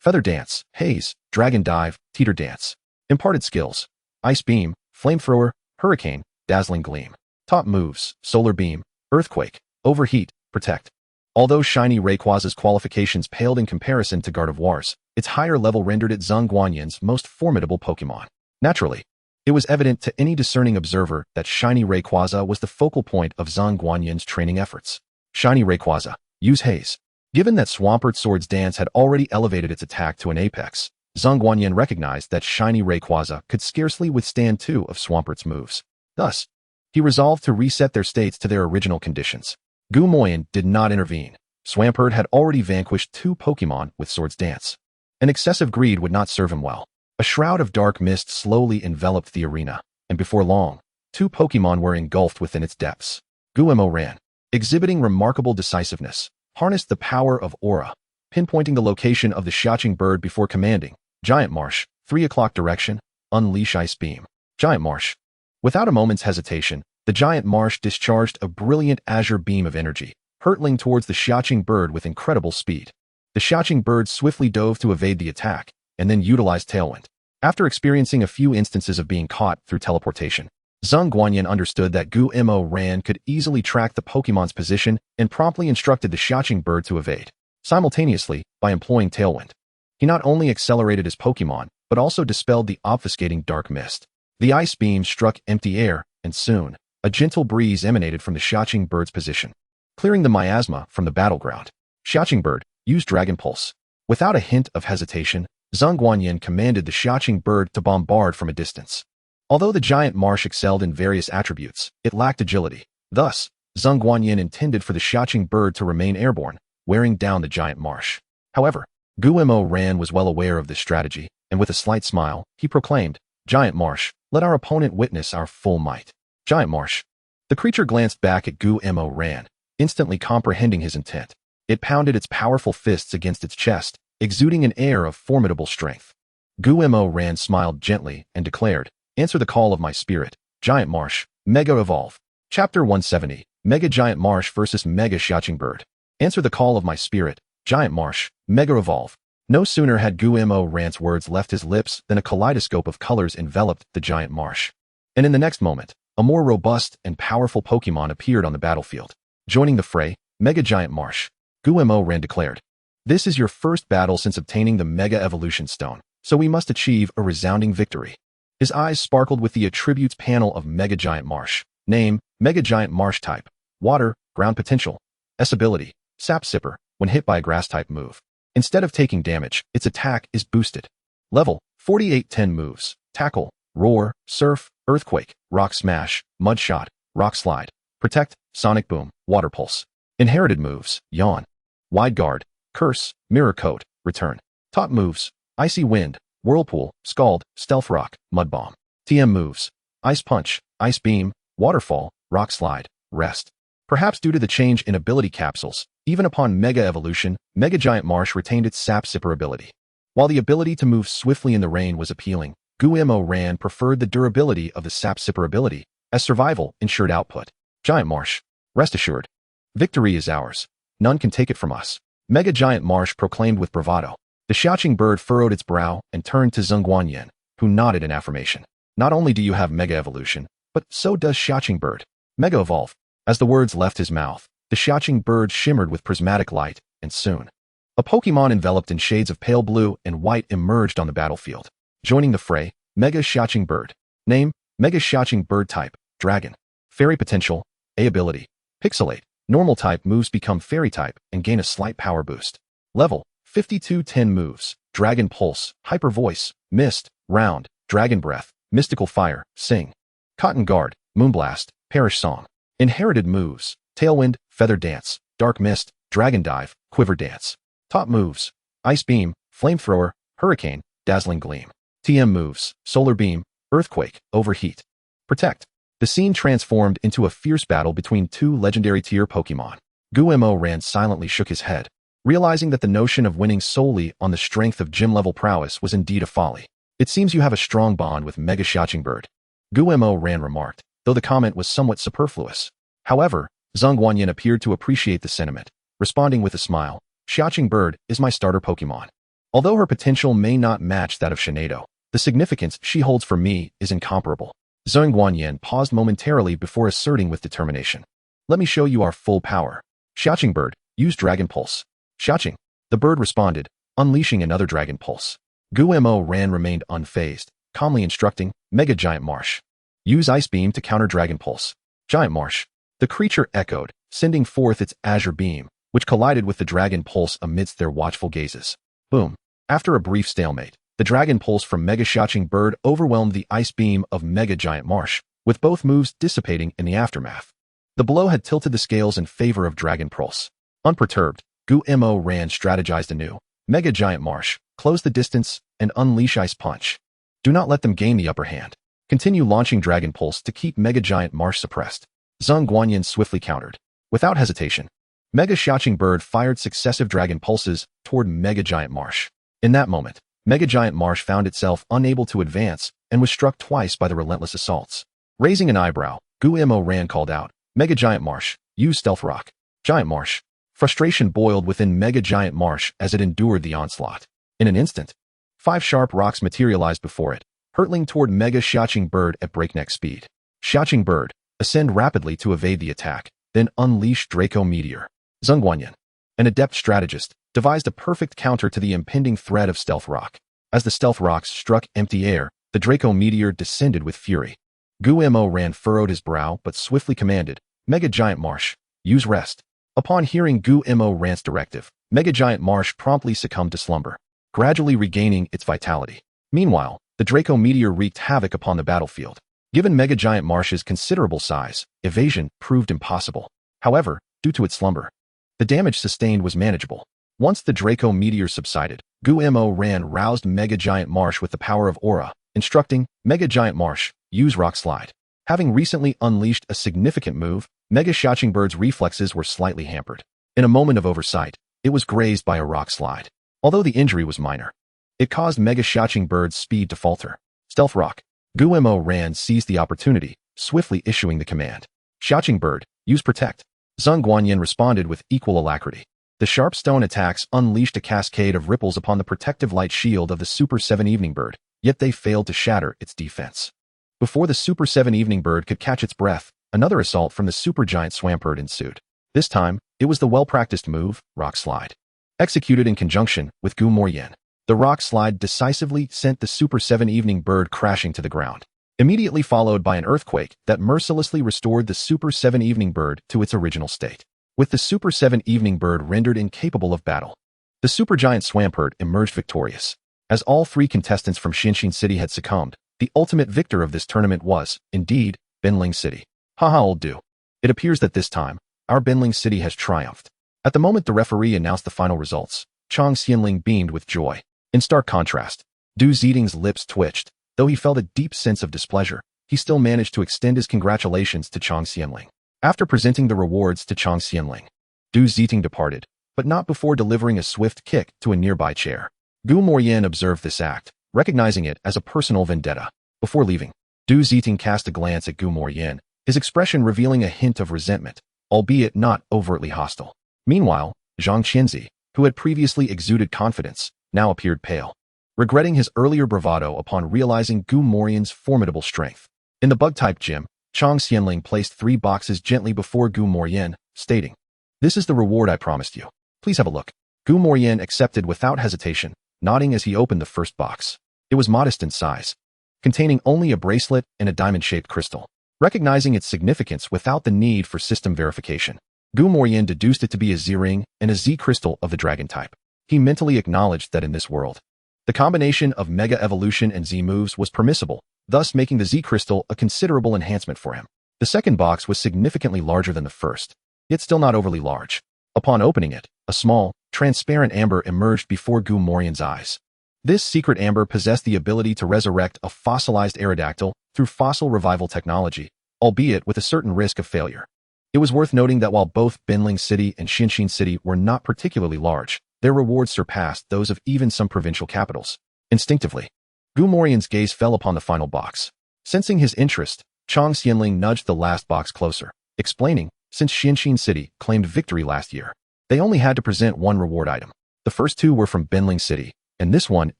Feather Dance, Haze, Dragon Dive, Teeter Dance. Imparted skills, Ice Beam, Flamethrower, Hurricane, Dazzling Gleam. Top moves, Solar Beam, Earthquake, Overheat, Protect. Although Shiny Rayquaza's qualifications paled in comparison to Gardevoir's, its higher level rendered it Zhongguanyin's most formidable Pokemon. Naturally, it was evident to any discerning observer that Shiny Rayquaza was the focal point of Zhongguanyin's training efforts. Shiny Rayquaza, use Haze. Given that Swampert's Swords Dance had already elevated its attack to an apex, Zhongguanyin recognized that Shiny Rayquaza could scarcely withstand 2 of Swampert's moves. Thus, he resolved to reset their states to their original conditions. Gumoyan did not intervene. Swampert had already vanquished 2 Pokemon with Swords Dance. An excessive greed would not serve him well. A shroud of dark mist slowly enveloped the arena, and before long, 2 Pokemon were engulfed within its depths. Gumo ran, exhibiting remarkable decisiveness, harnessed the power of Aura, pinpointing the location of the Shaching Bird before commanding, Giant Marsh, 3 o'clock direction, unleash Ice Beam. Giant Marsh. Without a moment's hesitation, the Giant Marsh discharged a brilliant azure beam of energy, hurtling towards the Shaching Bird with incredible speed. The Shaching Bird swiftly dove to evade the attack, and then utilized Tailwind. After experiencing a few instances of being caught through teleportation, Zhongguanyin understood that Gumo Ran could easily track the Pokemon's position and promptly instructed the Shaching Bird to evade. Simultaneously, by employing Tailwind, he not only accelerated his Pokemon, but also dispelled the obfuscating dark mist. The Ice Beam struck empty air, and soon, a gentle breeze emanated from the Shaching Bird's position, clearing the miasma from the battleground. Shaching Bird, use Dragon Pulse. Without a hint of hesitation, Zhongguanyin commanded the Shaching Bird to bombard from a distance. Although the Giant Marsh excelled in various attributes, it lacked agility. Thus, Zhongguanyin intended for the Shaching Bird to remain airborne, wearing down the Giant Marsh. However, Gumo Ran was well aware of this strategy, and with a slight smile, he proclaimed, Giant Marsh, let our opponent witness our full might. Giant Marsh. The creature glanced back at Gumo Ran, instantly comprehending his intent. It pounded its powerful fists against its chest, exuding an air of formidable strength. Gumo Ran smiled gently and declared, answer the call of my spirit, Giant Marsh, Mega Evolve. Chapter 170, Mega Giant Marsh vs. Mega Shaching Bird. Answer the call of my spirit, Giant Marsh, Mega Evolve. No sooner had Gumo Ran's words left his lips than a kaleidoscope of colors enveloped the Giant Marsh. And in the next moment, a more robust and powerful Pokemon appeared on the battlefield. Joining the fray, Mega Giant Marsh, Gumo Ran declared, this is your first battle since obtaining the Mega Evolution Stone, so we must achieve a resounding victory. His eyes sparkled with the attributes panel of Mega Giant Marsh. Name, Mega Giant Marsh type. Water, ground potential. S ability, Sap Sipper, when hit by a grass-type move. Instead of taking damage, its attack is boosted. Level, 48-10 moves. Tackle, Roar, Surf, Earthquake, Rock Smash, Mud Shot, Rock Slide. Protect, Sonic Boom, Water Pulse. Inherited moves, Yawn, Wide Guard, Curse, Mirror Coat, Return. Top moves, Icy Wind, Whirlpool, Scald, Stealth Rock, Mud Bomb. TM moves, Ice Punch, Ice Beam, Waterfall, Rock Slide, Rest. Perhaps due to the change in ability capsules, even upon Mega Evolution, Mega Giant Marsh retained its Sap Sipper ability. While the ability to move swiftly in the rain was appealing, Gumo Ran preferred the durability of the Sap Sipper ability, as survival ensured output. Giant Marsh, rest assured, victory is ours. None can take it from us. Mega Giant Marsh proclaimed with bravado. The Xiaoqing bird furrowed its brow and turned to Zheng Guanyin, who nodded in affirmation. Not only do you have Mega Evolution, but so does Xiaoqing bird. Mega Evolve. As the words left his mouth, the Xiaoqing bird shimmered with prismatic light, and soon, a Pokémon enveloped in shades of pale blue and white emerged on the battlefield. Joining the fray, Mega Xiaoqing bird. Name, Mega Xiaoqing bird type, Dragon. Fairy potential, A ability. Pixelate. Normal type moves become Fairy type and gain a slight power boost. Level, 52-10 moves, Dragon Pulse, Hyper Voice, Mist, Round, Dragon Breath, Mystical Fire, Sing. Cotton Guard, Moonblast, Perish Song. Inherited moves, Tailwind, Feather Dance, Dark Mist, Dragon Dive, Quiver Dance. Top moves, Ice Beam, Flamethrower, Hurricane, Dazzling Gleam. TM moves, Solar Beam, Earthquake, Overheat. Protect. The scene transformed into a fierce battle between two legendary tier Pokémon. Guillermo silently shook his head, realizing that the notion of winning solely on the strength of gym-level prowess was indeed a folly. It seems you have a strong bond with Mega Xiaoqing bird. Guillermo remarked, though the comment was somewhat superfluous. However, Zheng Guanyin appeared to appreciate the sentiment, responding with a smile. Xiaoqing bird is my starter Pokémon. Although her potential may not match that of Shinado, the significance she holds for me is incomparable. Zheng Guanyin paused momentarily before asserting with determination. Let me show you our full power. Xiaoqing bird, use Dragon Pulse. Xiaoqing. The bird responded, unleashing another Dragon Pulse. Guillermo remained unfazed, calmly instructing, Mega Giant Marsh. Use Ice Beam to counter Dragon Pulse. Giant Marsh. The creature echoed, sending forth its azure beam, which collided with the Dragon Pulse amidst their watchful gazes. Boom. After a brief stalemate, the Dragon Pulse from Mega Xiaoqing bird overwhelmed the Ice Beam of Mega Giant Marsh, with both moves dissipating in the aftermath. The blow had tilted the scales in favor of Dragon Pulse. Unperturbed, Guillermo strategized anew. Mega Giant Marsh, close the distance, and unleash Ice Punch. Do not let them gain the upper hand. Continue launching Dragon Pulse to keep Mega Giant Marsh suppressed. Zheng Guanyin swiftly countered. Without hesitation, Mega Xiaoqing bird fired successive Dragon Pulses toward Mega Giant Marsh. In that moment, Mega Giant Marsh found itself unable to advance and was struck twice by the relentless assaults. Raising an eyebrow, Guillermo called out, Mega Giant Marsh, use Stealth Rock. Giant Marsh. Frustration boiled within Mega Giant Marsh as it endured the onslaught. In an instant, 5 sharp rocks materialized before it, hurtling toward Mega Xiaoqing bird at breakneck speed. Xiaoqing bird, ascend rapidly to evade the attack, then unleash Draco Meteor. Zheng Guanyin, an adept strategist, devised a perfect counter to the impending threat of Stealth Rock. As the Stealth Rocks struck empty air, the Draco Meteor descended with fury. Guillermo furrowed his brow but swiftly commanded, Mega Giant Marsh, use Rest. Upon hearing Guillermo's directive, Mega Giant Marsh promptly succumbed to slumber, gradually regaining its vitality. Meanwhile, the Draco Meteor wreaked havoc upon the battlefield. Given Mega Giant Marsh's considerable size, evasion proved impossible. However, due to its slumber, the damage sustained was manageable. Once the Draco Meteor subsided, Guillermo roused Mega Giant Marsh with the power of Aura, instructing, Mega Giant Marsh, use Rock Slide. Having recently unleashed a significant move, Mega Xiaoqing bird's reflexes were slightly hampered. In a moment of oversight, it was grazed by a rock slide. Although the injury was minor, it caused Mega Xiaoqing bird's speed to falter. Stealth Rock. Guillermo seized the opportunity, swiftly issuing the command. Xiaoqing bird, use Protect. Zheng Guanyin responded with equal alacrity. The sharp stone attacks unleashed a cascade of ripples upon the protective light shield of the Super 7 Evening Bird, yet they failed to shatter its defense. Before the Super 7 Evening Bird could catch its breath, another assault from the supergiant Swampert ensued. This time, it was the well-practiced move, Rock Slide. Executed in conjunction with Gu Moryen, the Rock Slide decisively sent the Super 7 Evening Bird crashing to the ground, immediately followed by an earthquake that mercilessly restored the Super 7 Evening Bird to its original state. With the Super 7 Evening Bird rendered incapable of battle, the supergiant Swampert emerged victorious. As all 3 contestants from Xinshin City had succumbed, the ultimate victor of this tournament was, indeed, Benling City. Haha, old do. It appears that this time, our Benling City has triumphed. At the moment the referee announced the final results, Chang Xianling beamed with joy. In stark contrast, Du Zeding's lips twitched. Though he felt a deep sense of displeasure, he still managed to extend his congratulations to Chang Xianling. After presenting the rewards to Chang Xianling, Du Zeding departed, but not before delivering a swift kick to a nearby chair. Gu Moryen observed this act, recognizing it as a personal vendetta. Before leaving, Du Zeding cast a glance at Gu Moryen, his expression revealing a hint of resentment, albeit not overtly hostile. Meanwhile, Zhang Qianzi, who had previously exuded confidence, now appeared pale, regretting his earlier bravado upon realizing Gu Morian's formidable strength. In the bug-type gym, Chang Xianling placed 3 boxes gently before Gu Morian, stating, "This is the reward I promised you. Please have a look." Gu Morian accepted without hesitation, nodding as he opened the first box. It was modest in size, containing only a bracelet and a diamond-shaped crystal. Recognizing its significance without the need for system verification, Gu Morian deduced it to be a Z-ring and a Z-crystal of the dragon type. He mentally acknowledged that in this world, the combination of Mega Evolution and Z-moves was permissible, thus making the Z-crystal a considerable enhancement for him. The second box was significantly larger than the first, yet still not overly large. Upon opening it, a small, transparent amber emerged before Gu Morian's eyes. This secret amber possessed the ability to resurrect a fossilized Aerodactyl through fossil revival technology, albeit with a certain risk of failure. It was worth noting that while both Binling City and Xinshin City were not particularly large, their rewards surpassed those of even some provincial capitals. Instinctively, Gu Morian's gaze fell upon the final box. Sensing his interest, Chang Xianling nudged the last box closer, explaining, since Xinshin City claimed victory last year, they only had to present one reward item. The first 2 were from Binling City, and this one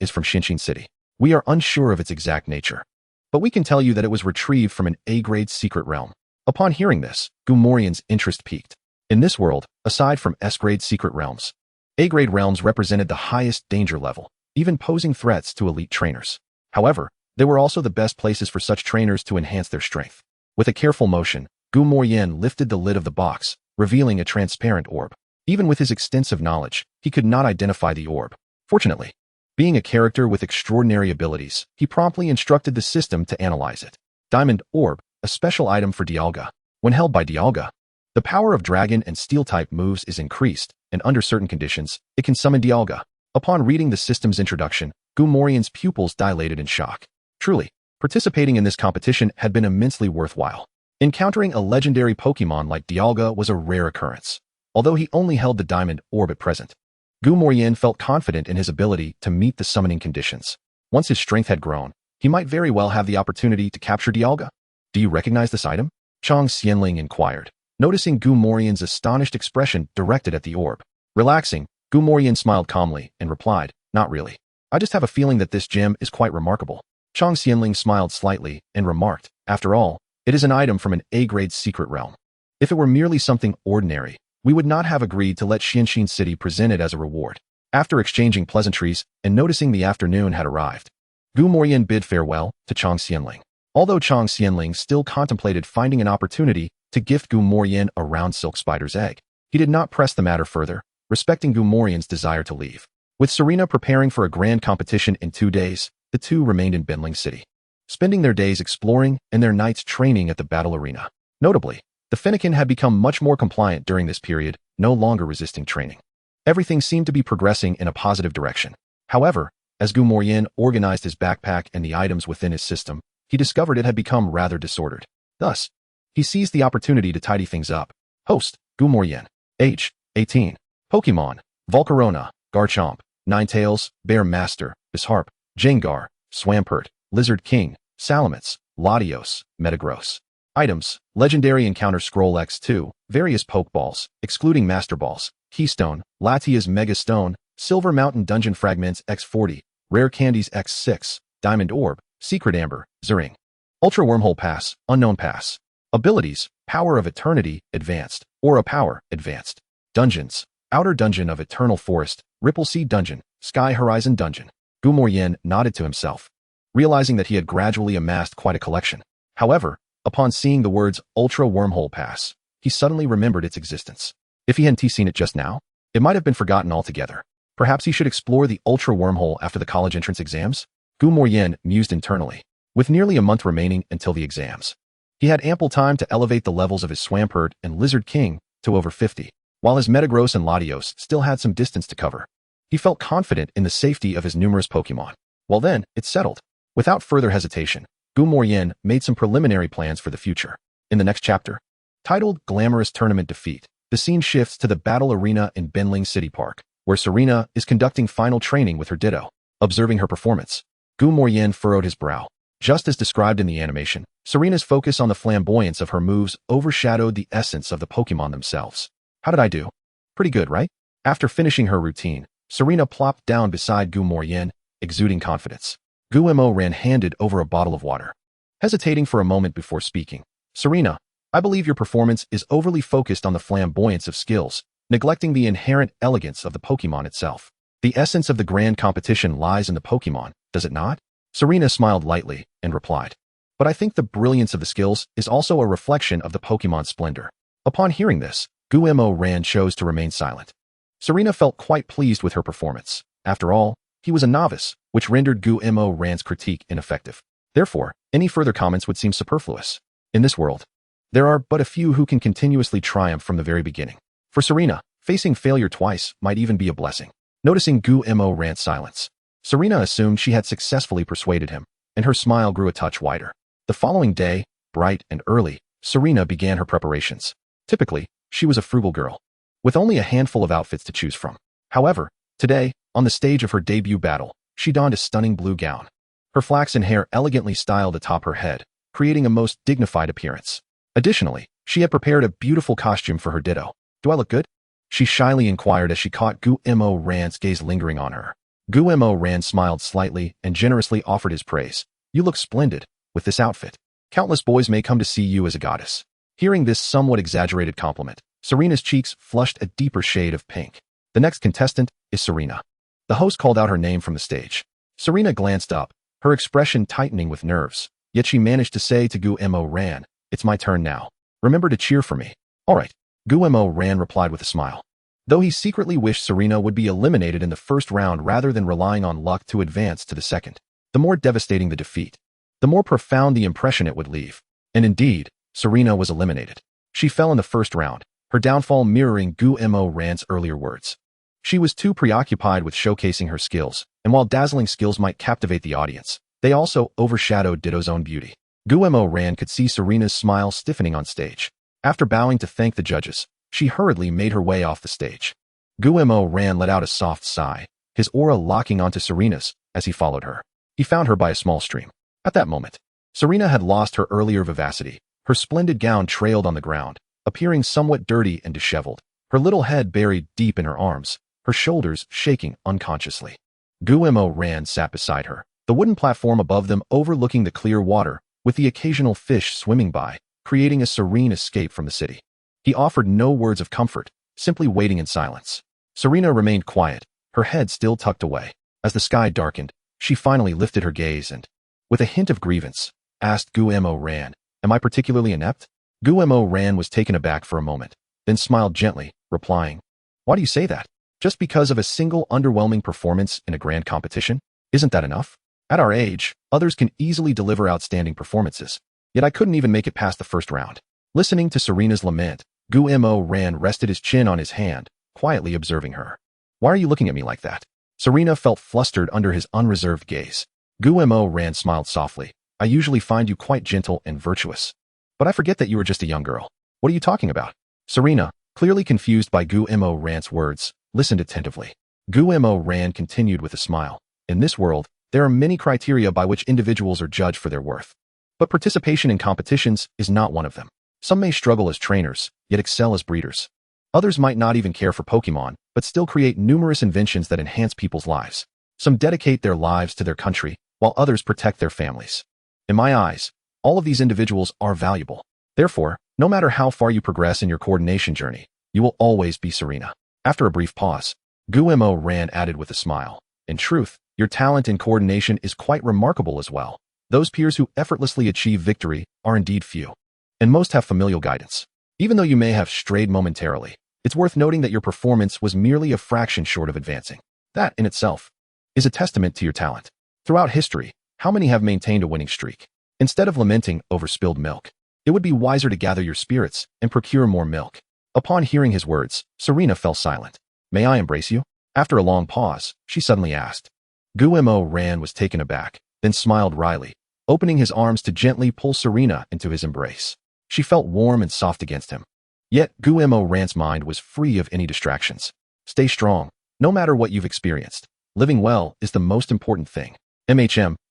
is from Xinshin City. We are unsure of its exact nature, but we can tell you that it was retrieved from an A-grade secret realm. Upon hearing this, Gu Morian's interest peaked. In this world, aside from S-grade secret realms, A-grade realms represented the highest danger level, even posing threats to elite trainers. However, they were also the best places for such trainers to enhance their strength. With a careful motion, Gu Morian lifted the lid of the box, revealing a transparent orb. Even with his extensive knowledge, he could not identify the orb. Fortunately, being a character with extraordinary abilities, he promptly instructed the system to analyze it. Diamond Orb, a special item for Dialga. When held by Dialga, the power of dragon and steel-type moves is increased, and under certain conditions, it can summon Dialga. Upon reading the system's introduction, Gu Morian's pupils dilated in shock. Truly, participating in this competition had been immensely worthwhile. Encountering a legendary Pokémon like Dialga was a rare occurrence. Although he only held the Diamond Orb at present, Gu Morian felt confident in his ability to meet the summoning conditions. Once his strength had grown, he might very well have the opportunity to capture Dialga. "Do you recognize this item?" Chang Xianling inquired, noticing Gu Morian's astonished expression directed at the orb. Relaxing, Gu Morian smiled calmly and replied, "Not really. I just have a feeling that this gem is quite remarkable." Chang Xianling smiled slightly and remarked, "After all, it is an item from an A-grade secret realm. If it were merely something ordinary, we would not have agreed to let Xinshin City present it as a reward." After exchanging pleasantries and noticing the afternoon had arrived, Gu Morian bid farewell to Chang Xianling. Although Chang Xianling still contemplated finding an opportunity to gift Gu Morian a round silk spider's egg, he did not press the matter further, respecting Gu Morian's desire to leave. With Serena preparing for a grand competition in 2 days, the two remained in Binling City, spending their days exploring and their nights training at the battle arena. Notably, the Fennekin had become much more compliant during this period, no longer resisting training. Everything seemed to be progressing in a positive direction. However, as Gu Morian organized his backpack and the items within his system, he discovered it had become rather disordered. Thus, he seized the opportunity to tidy things up. Host, Gu Morian. Age, 18. Pokemon, Volcarona, Garchomp, Ninetales, Bear Master, Bisharp, Jengar, Swampert, Lizard King, Salamence, Latios, Metagross. Items, Legendary Encounter Scroll X2, various Pokeballs, excluding Master Balls, Keystone, Latia's Mega Stone, Silver Mountain Dungeon Fragments X40, Rare Candies X6, Diamond Orb, Secret Amber, Z-ring. Ultra Wormhole Pass, Unknown Pass. Abilities, Power of Eternity, Advanced, Aura Power, Advanced. Dungeons, Outer Dungeon of Eternal Forest, Ripple Sea Dungeon, Sky Horizon Dungeon. Gu Morian nodded to himself, realizing that he had gradually amassed quite a collection. However, upon seeing the words Ultra Wormhole Pass, he suddenly remembered its existence. If he hadn't seen it just now, it might have been forgotten altogether. Perhaps he should explore the Ultra Wormhole after the college entrance exams? Gu Morian mused internally. With nearly a month remaining until the exams, he had ample time to elevate the levels of his Swampert and Lizard King to over 50, while his Metagross and Latios still had some distance to cover. He felt confident in the safety of his numerous Pokemon. Well then, it's settled. Without further hesitation, Gu Morian made some preliminary plans for the future. In the next chapter, titled Glamorous Tournament Defeat, the scene shifts to the battle arena in Binling City Park, where Serena is conducting final training with her Ditto. Observing her performance, Gu Morian furrowed his brow. Just as described in the animation, Serena's focus on the flamboyance of her moves overshadowed the essence of the Pokemon themselves. How did I do? Pretty good, right? After finishing her routine, Serena plopped down beside Gu Morien, exuding confidence. Gu Mo ran handed over a bottle of water. Hesitating for a moment before speaking, Serena, I believe your performance is overly focused on the flamboyance of skills, neglecting the inherent elegance of the Pokémon itself. The essence of the grand competition lies in the Pokémon, does it not? Serena smiled lightly and replied. But I think the brilliance of the skills is also a reflection of the Pokémon's splendor. Upon hearing this, Gu Mo Ran chose to remain silent. Serena felt quite pleased with her performance. After all, he was a novice, which rendered Gu Mo Ran's critique ineffective. Therefore, any further comments would seem superfluous. In this world, there are but a few who can continuously triumph from the very beginning. For Serena, facing failure twice might even be a blessing. Noticing Gu Mo Ran's silence, Serena assumed she had successfully persuaded him, and her smile grew a touch wider. The following day, bright and early, Serena began her preparations. Typically, she was a frugal girl, with only a handful of outfits to choose from. However, today, on the stage of her debut battle, she donned a stunning blue gown. Her flaxen hair elegantly styled atop her head, creating a most dignified appearance. Additionally, she had prepared a beautiful costume for her ditto. Do I look good? She shyly inquired as she caught Gu Mo Ran's gaze lingering on her. Gu Mo Ran smiled slightly and generously offered his praise. You look splendid with this outfit. Countless boys may come to see you as a goddess. Hearing this somewhat exaggerated compliment, Serena's cheeks flushed a deeper shade of pink. The next contestant is Serena. The host called out her name from the stage. Serena glanced up, her expression tightening with nerves, yet she managed to say to Gu Mo Ran, it's my turn now. Remember to cheer for me. All right. Gu Mo Ran replied with a smile. Though he secretly wished Serena would be eliminated in the first round rather than relying on luck to advance to the second. The more devastating the defeat, the more profound the impression it would leave. And indeed, Serena was eliminated. She fell in the first round, her downfall mirroring Gu Mo Ran's earlier words. She was too preoccupied with showcasing her skills, and while dazzling skills might captivate the audience, they also overshadowed Ditto's own beauty. Gu Mo Ran could see Serena's smile stiffening on stage. After bowing to thank the judges, she hurriedly made her way off the stage. Gu Mo Ran let out a soft sigh, his aura locking onto Serena's as he followed her. He found her by a small stream. At that moment, Serena had lost her earlier vivacity. Her splendid gown trailed on the ground, appearing somewhat dirty and disheveled, her little head buried deep in her arms, her shoulders shaking unconsciously. Gu Mo Ran sat beside her, the wooden platform above them overlooking the clear water, with the occasional fish swimming by, creating a serene escape from the city. He offered no words of comfort, simply waiting in silence. Serena remained quiet, her head still tucked away. As the sky darkened, she finally lifted her gaze and, with a hint of grievance, asked Gu Mo Ran, am I particularly inept? Gu Mo Ran was taken aback for a moment, then smiled gently, replying, why do you say that? Just because of a single underwhelming performance in a grand competition? Isn't that enough? At our age, others can easily deliver outstanding performances. Yet I couldn't even make it past the first round. Listening to Serena's lament, Gu Mo Ran rested his chin on his hand, quietly observing her. Why are you looking at me like that? Serena felt flustered under his unreserved gaze. Gu Mo Ran smiled softly. I usually find you quite gentle and virtuous. But I forget that you were just a young girl. What are you talking about? Serena, clearly confused by Gu Mo Ran's words, listened attentively. Gu Mo Ran continued with a smile. In this world, there are many criteria by which individuals are judged for their worth. But participation in competitions is not one of them. Some may struggle as trainers, yet excel as breeders. Others might not even care for Pokémon, but still create numerous inventions that enhance people's lives. Some dedicate their lives to their country, while others protect their families. In my eyes, all of these individuals are valuable. Therefore, no matter how far you progress in your coordination journey, you will always be Serena. After a brief pause, Gu Mo Ran added with a smile. In truth, your talent in coordination is quite remarkable as well. Those peers who effortlessly achieve victory are indeed few, and most have familial guidance. Even though you may have strayed momentarily, it's worth noting that your performance was merely a fraction short of advancing. That, in itself, is a testament to your talent. Throughout history, how many have maintained a winning streak? Instead of lamenting over spilled milk, it would be wiser to gather your spirits and procure more milk. Upon hearing his words, Serena fell silent. May I embrace you? After a long pause, she suddenly asked. Gu Mo Ran was taken aback, then smiled wryly, opening his arms to gently pull Serena into his embrace. She felt warm and soft against him. Yet Gu Mo Ran's mind was free of any distractions. Stay strong, no matter what you've experienced. Living well is the most important thing.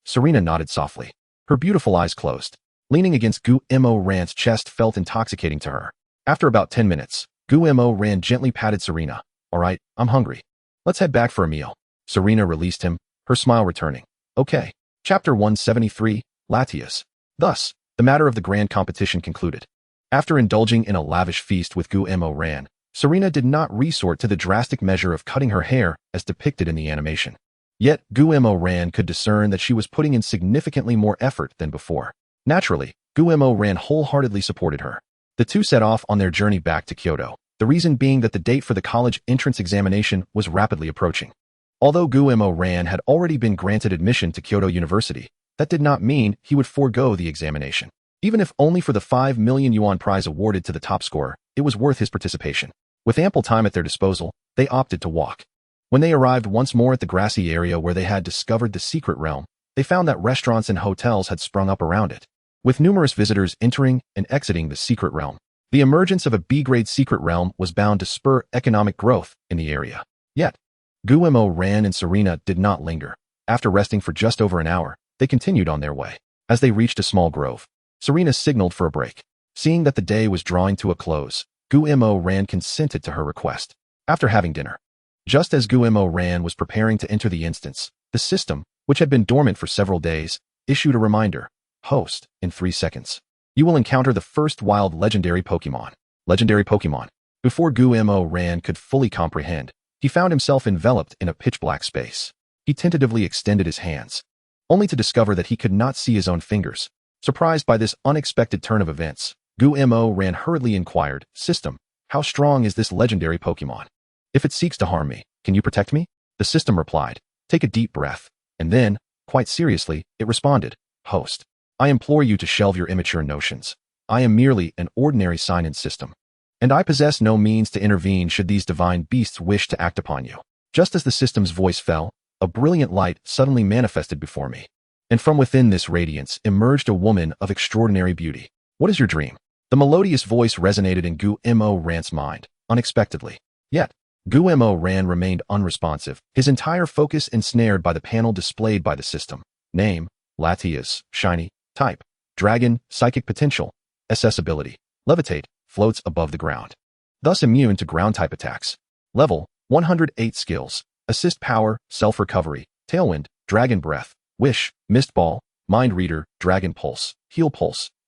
Serena nodded softly. Her beautiful eyes closed. Leaning against Gu Mo Ran's chest felt intoxicating to her. After about 10 minutes, Guillermo Ran gently patted Serena. All right, I'm hungry. Let's head back for a meal. Serena released him, her smile returning. Okay. Chapter 173, Latias. Thus, the matter of the grand competition concluded. After indulging in a lavish feast with Guillermo Ran, Serena did not resort to the drastic measure of cutting her hair as depicted in the animation. Yet, Guillermo Ran could discern that she was putting in significantly more effort than before. Naturally, Guillermo Ran wholeheartedly supported her. The two set off on their journey back to Kyoto, the reason being that the date for the college entrance examination was rapidly approaching. Although Guillermo Ran had already been granted admission to Kyoto University, that did not mean he would forego the examination. Even if only for the 5 million yuan prize awarded to the top scorer, it was worth his participation. With ample time at their disposal, they opted to walk. When they arrived once more at the grassy area where they had discovered the secret realm, they found that restaurants and hotels had sprung up around it. With numerous visitors entering and exiting the secret realm, the emergence of a B-grade secret realm was bound to spur economic growth in the area. Yet, Guillermo Ran and Serena did not linger. After resting for just over an hour, they continued on their way. As they reached a small grove, Serena signaled for a break. Seeing that the day was drawing to a close, Guillermo Ran consented to her request. After having dinner, just as Guillermo Ran was preparing to enter the instance, the system, which had been dormant for several days, issued a reminder. Host, in 3 seconds. You will encounter the first wild legendary Pokémon. Legendary Pokémon. Before Guillermo Ran could fully comprehend, he found himself enveloped in a pitch-black space. He tentatively extended his hands, only to discover that he could not see his own fingers. Surprised by this unexpected turn of events, Guillermo Ran hurriedly inquired, System, how strong is this legendary Pokémon? If it seeks to harm me, can you protect me? The system replied, take a deep breath, and then, quite seriously, it responded, Host, I implore you to shelve your immature notions. I am merely an ordinary sign-in system, and I possess no means to intervene should these divine beasts wish to act upon you. Just as the system's voice fell, a brilliant light suddenly manifested before me, and from within this radiance emerged a woman of extraordinary beauty. What is your dream? The melodious voice resonated in Guillermo Ran's mind, unexpectedly. Yet, Guillermo Ran remained unresponsive, his entire focus ensnared by the panel displayed by the system. Name, Latias, Shiny, Type, Dragon, Psychic Potential, Accessibility, Levitate, floats above the ground. Thus immune to ground-type attacks. Level, 108 skills, Assist Power, Self-Recovery, Tailwind, Dragon Breath, Wish, Mist Ball, Mind Reader, Dragon Pulse,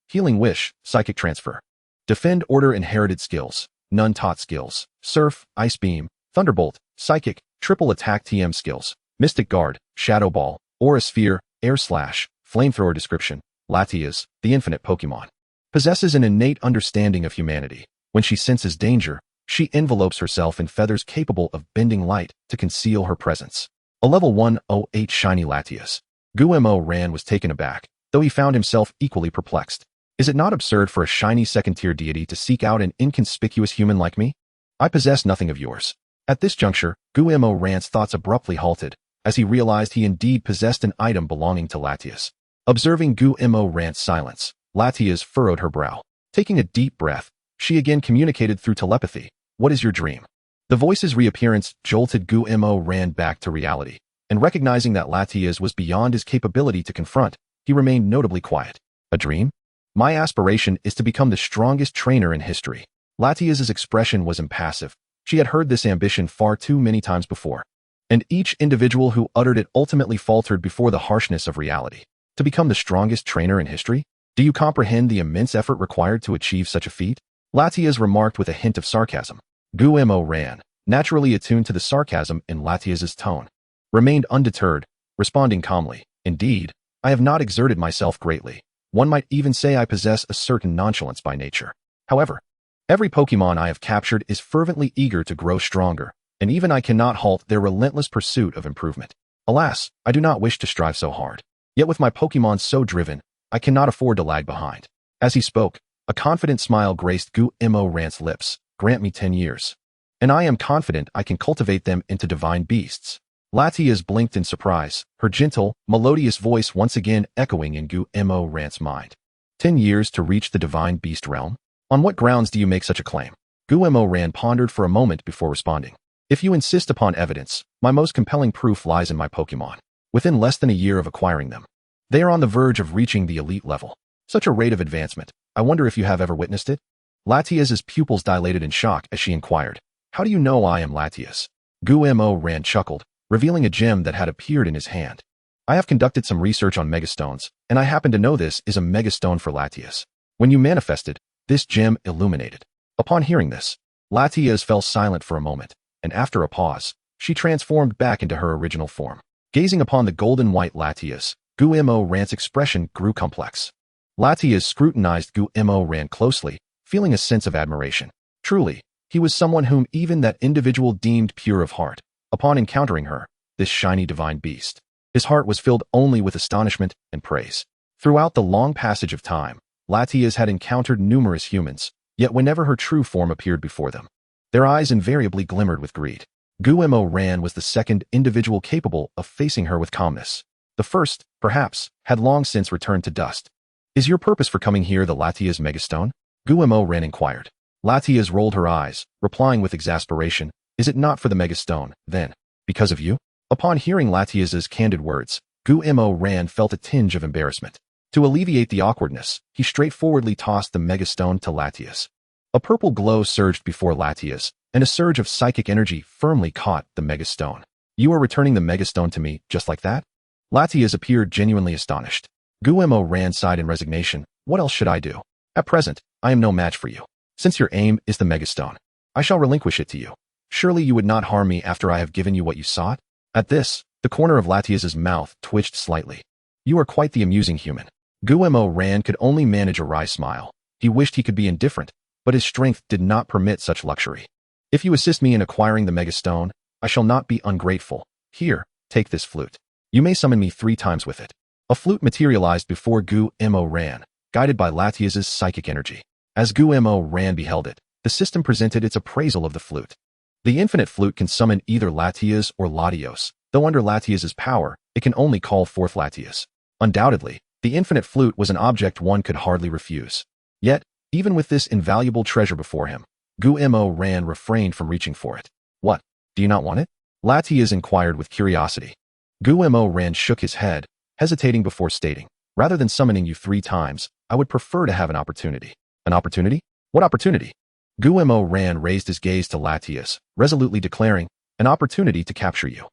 Healing Wish, Psychic Transfer. Defend Order Inherited Skills, None Taught Skills, Surf, Ice Beam, Thunderbolt, Psychic, Triple Attack TM Skills, Mystic Guard, Shadow Ball, Aura Sphere, Air Slash, Flamethrower. Description, Latias, the infinite Pokémon, possesses an innate understanding of humanity. When she senses danger, she envelopes herself in feathers capable of bending light to conceal her presence. A level 108 shiny Latias. Guillermo Ran was taken aback, though he found himself equally perplexed. Is it not absurd for a shiny second-tier deity to seek out an inconspicuous human like me? I possess nothing of yours. At this juncture, Guillermo Ran's thoughts abruptly halted, as he realized he indeed possessed an item belonging to Latias. Observing Guillermo Ran's silence, Latias furrowed her brow. Taking a deep breath, she again communicated through telepathy. What is your dream? The voice's reappearance jolted Guillermo Ran back to reality, and recognizing that Latias was beyond his capability to confront, he remained notably quiet. A dream? My aspiration is to become the strongest trainer in history. Latias's expression was impassive. She had heard this ambition far too many times before, and each individual who uttered it ultimately faltered before the harshness of reality. To become the strongest trainer in history? Do you comprehend the immense effort required to achieve such a feat? Latias remarked with a hint of sarcasm. Guillermo Ran, naturally attuned to the sarcasm in Latias's tone, remained undeterred, responding calmly. Indeed, I have not exerted myself greatly. One might even say I possess a certain nonchalance by nature. However, every Pokémon I have captured is fervently eager to grow stronger, and even I cannot halt their relentless pursuit of improvement. Alas, I do not wish to strive so hard. Yet with my Pokémon so driven, I cannot afford to lag behind. As he spoke, a confident smile graced Guillermo Ran's lips. Grant me 10 years, and I am confident I can cultivate them into divine beasts. Latias blinked in surprise, her gentle, melodious voice once again echoing in Guillermo Ran's mind. 10 years to reach the divine beast realm? On what grounds do you make such a claim? Guillermo Ran pondered for a moment before responding. If you insist upon evidence, my most compelling proof lies in my Pokémon. Within less than a year of acquiring them, they are on the verge of reaching the elite level. Such a rate of advancement, I wonder if you have ever witnessed it? Latias's pupils dilated in shock as she inquired, "How do you know I am Latias?" Gumo Ran chuckled, revealing a gem that had appeared in his hand. "I have conducted some research on megastones, and I happen to know this is a megastone for Latias. When you manifested, this gem illuminated." Upon hearing this, Latias fell silent for a moment, and after a pause, she transformed back into her original form. Gazing upon the golden white Latias, Gumo Ran's expression grew complex. Latias scrutinized Gumo Ran closely, feeling a sense of admiration. Truly, he was someone whom even that individual deemed pure of heart. Upon encountering her, this shiny divine beast, his heart was filled only with astonishment and praise. Throughout the long passage of time, Latias had encountered numerous humans, yet whenever her true form appeared before them, their eyes invariably glimmered with greed. Gumo Ran was the second individual capable of facing her with calmness. The first, perhaps, had long since returned to dust. "Is your purpose for coming here the Latias megastone?" Gumo Ran inquired. Latias rolled her eyes, replying with exasperation, "Is it not for the megastone, then? Because of you?" Upon hearing Latias's candid words, Gumo Ran felt a tinge of embarrassment. To alleviate the awkwardness, he straightforwardly tossed the megastone to Latias. A purple glow surged before Latias, and a surge of psychic energy firmly caught the megastone. "You are returning the megastone to me, just like that?" Latias appeared genuinely astonished. Gumo Ran sighed in resignation. "What else should I do? At present, I am no match for you. Since your aim is the megastone, I shall relinquish it to you. Surely you would not harm me after I have given you what you sought?" At this, the corner of Latias's mouth twitched slightly. "You are quite the amusing human." Gumo Ran could only manage a wry smile. He wished he could be indifferent, but his strength did not permit such luxury. "If you assist me in acquiring the megastone, I shall not be ungrateful. Here, take this flute. You may summon me 3 times with it." A flute materialized before Gumo Ran, guided by Latias's psychic energy. As Gumo Ran beheld it, the system presented its appraisal of the flute. The infinite flute can summon either Latias or Latios, though under Latias's power, it can only call forth Latias. Undoubtedly, the infinite flute was an object one could hardly refuse. Yet, even with this invaluable treasure before him, Gumo Ran refrained from reaching for it. "What? Do you not want it?" Latias inquired with curiosity. Gumo Ran shook his head, hesitating before stating, "Rather than summoning you 3 times, I would prefer to have an opportunity." "An opportunity? What opportunity?" Gumo Ran raised his gaze to Latias, resolutely declaring, "An opportunity to capture you."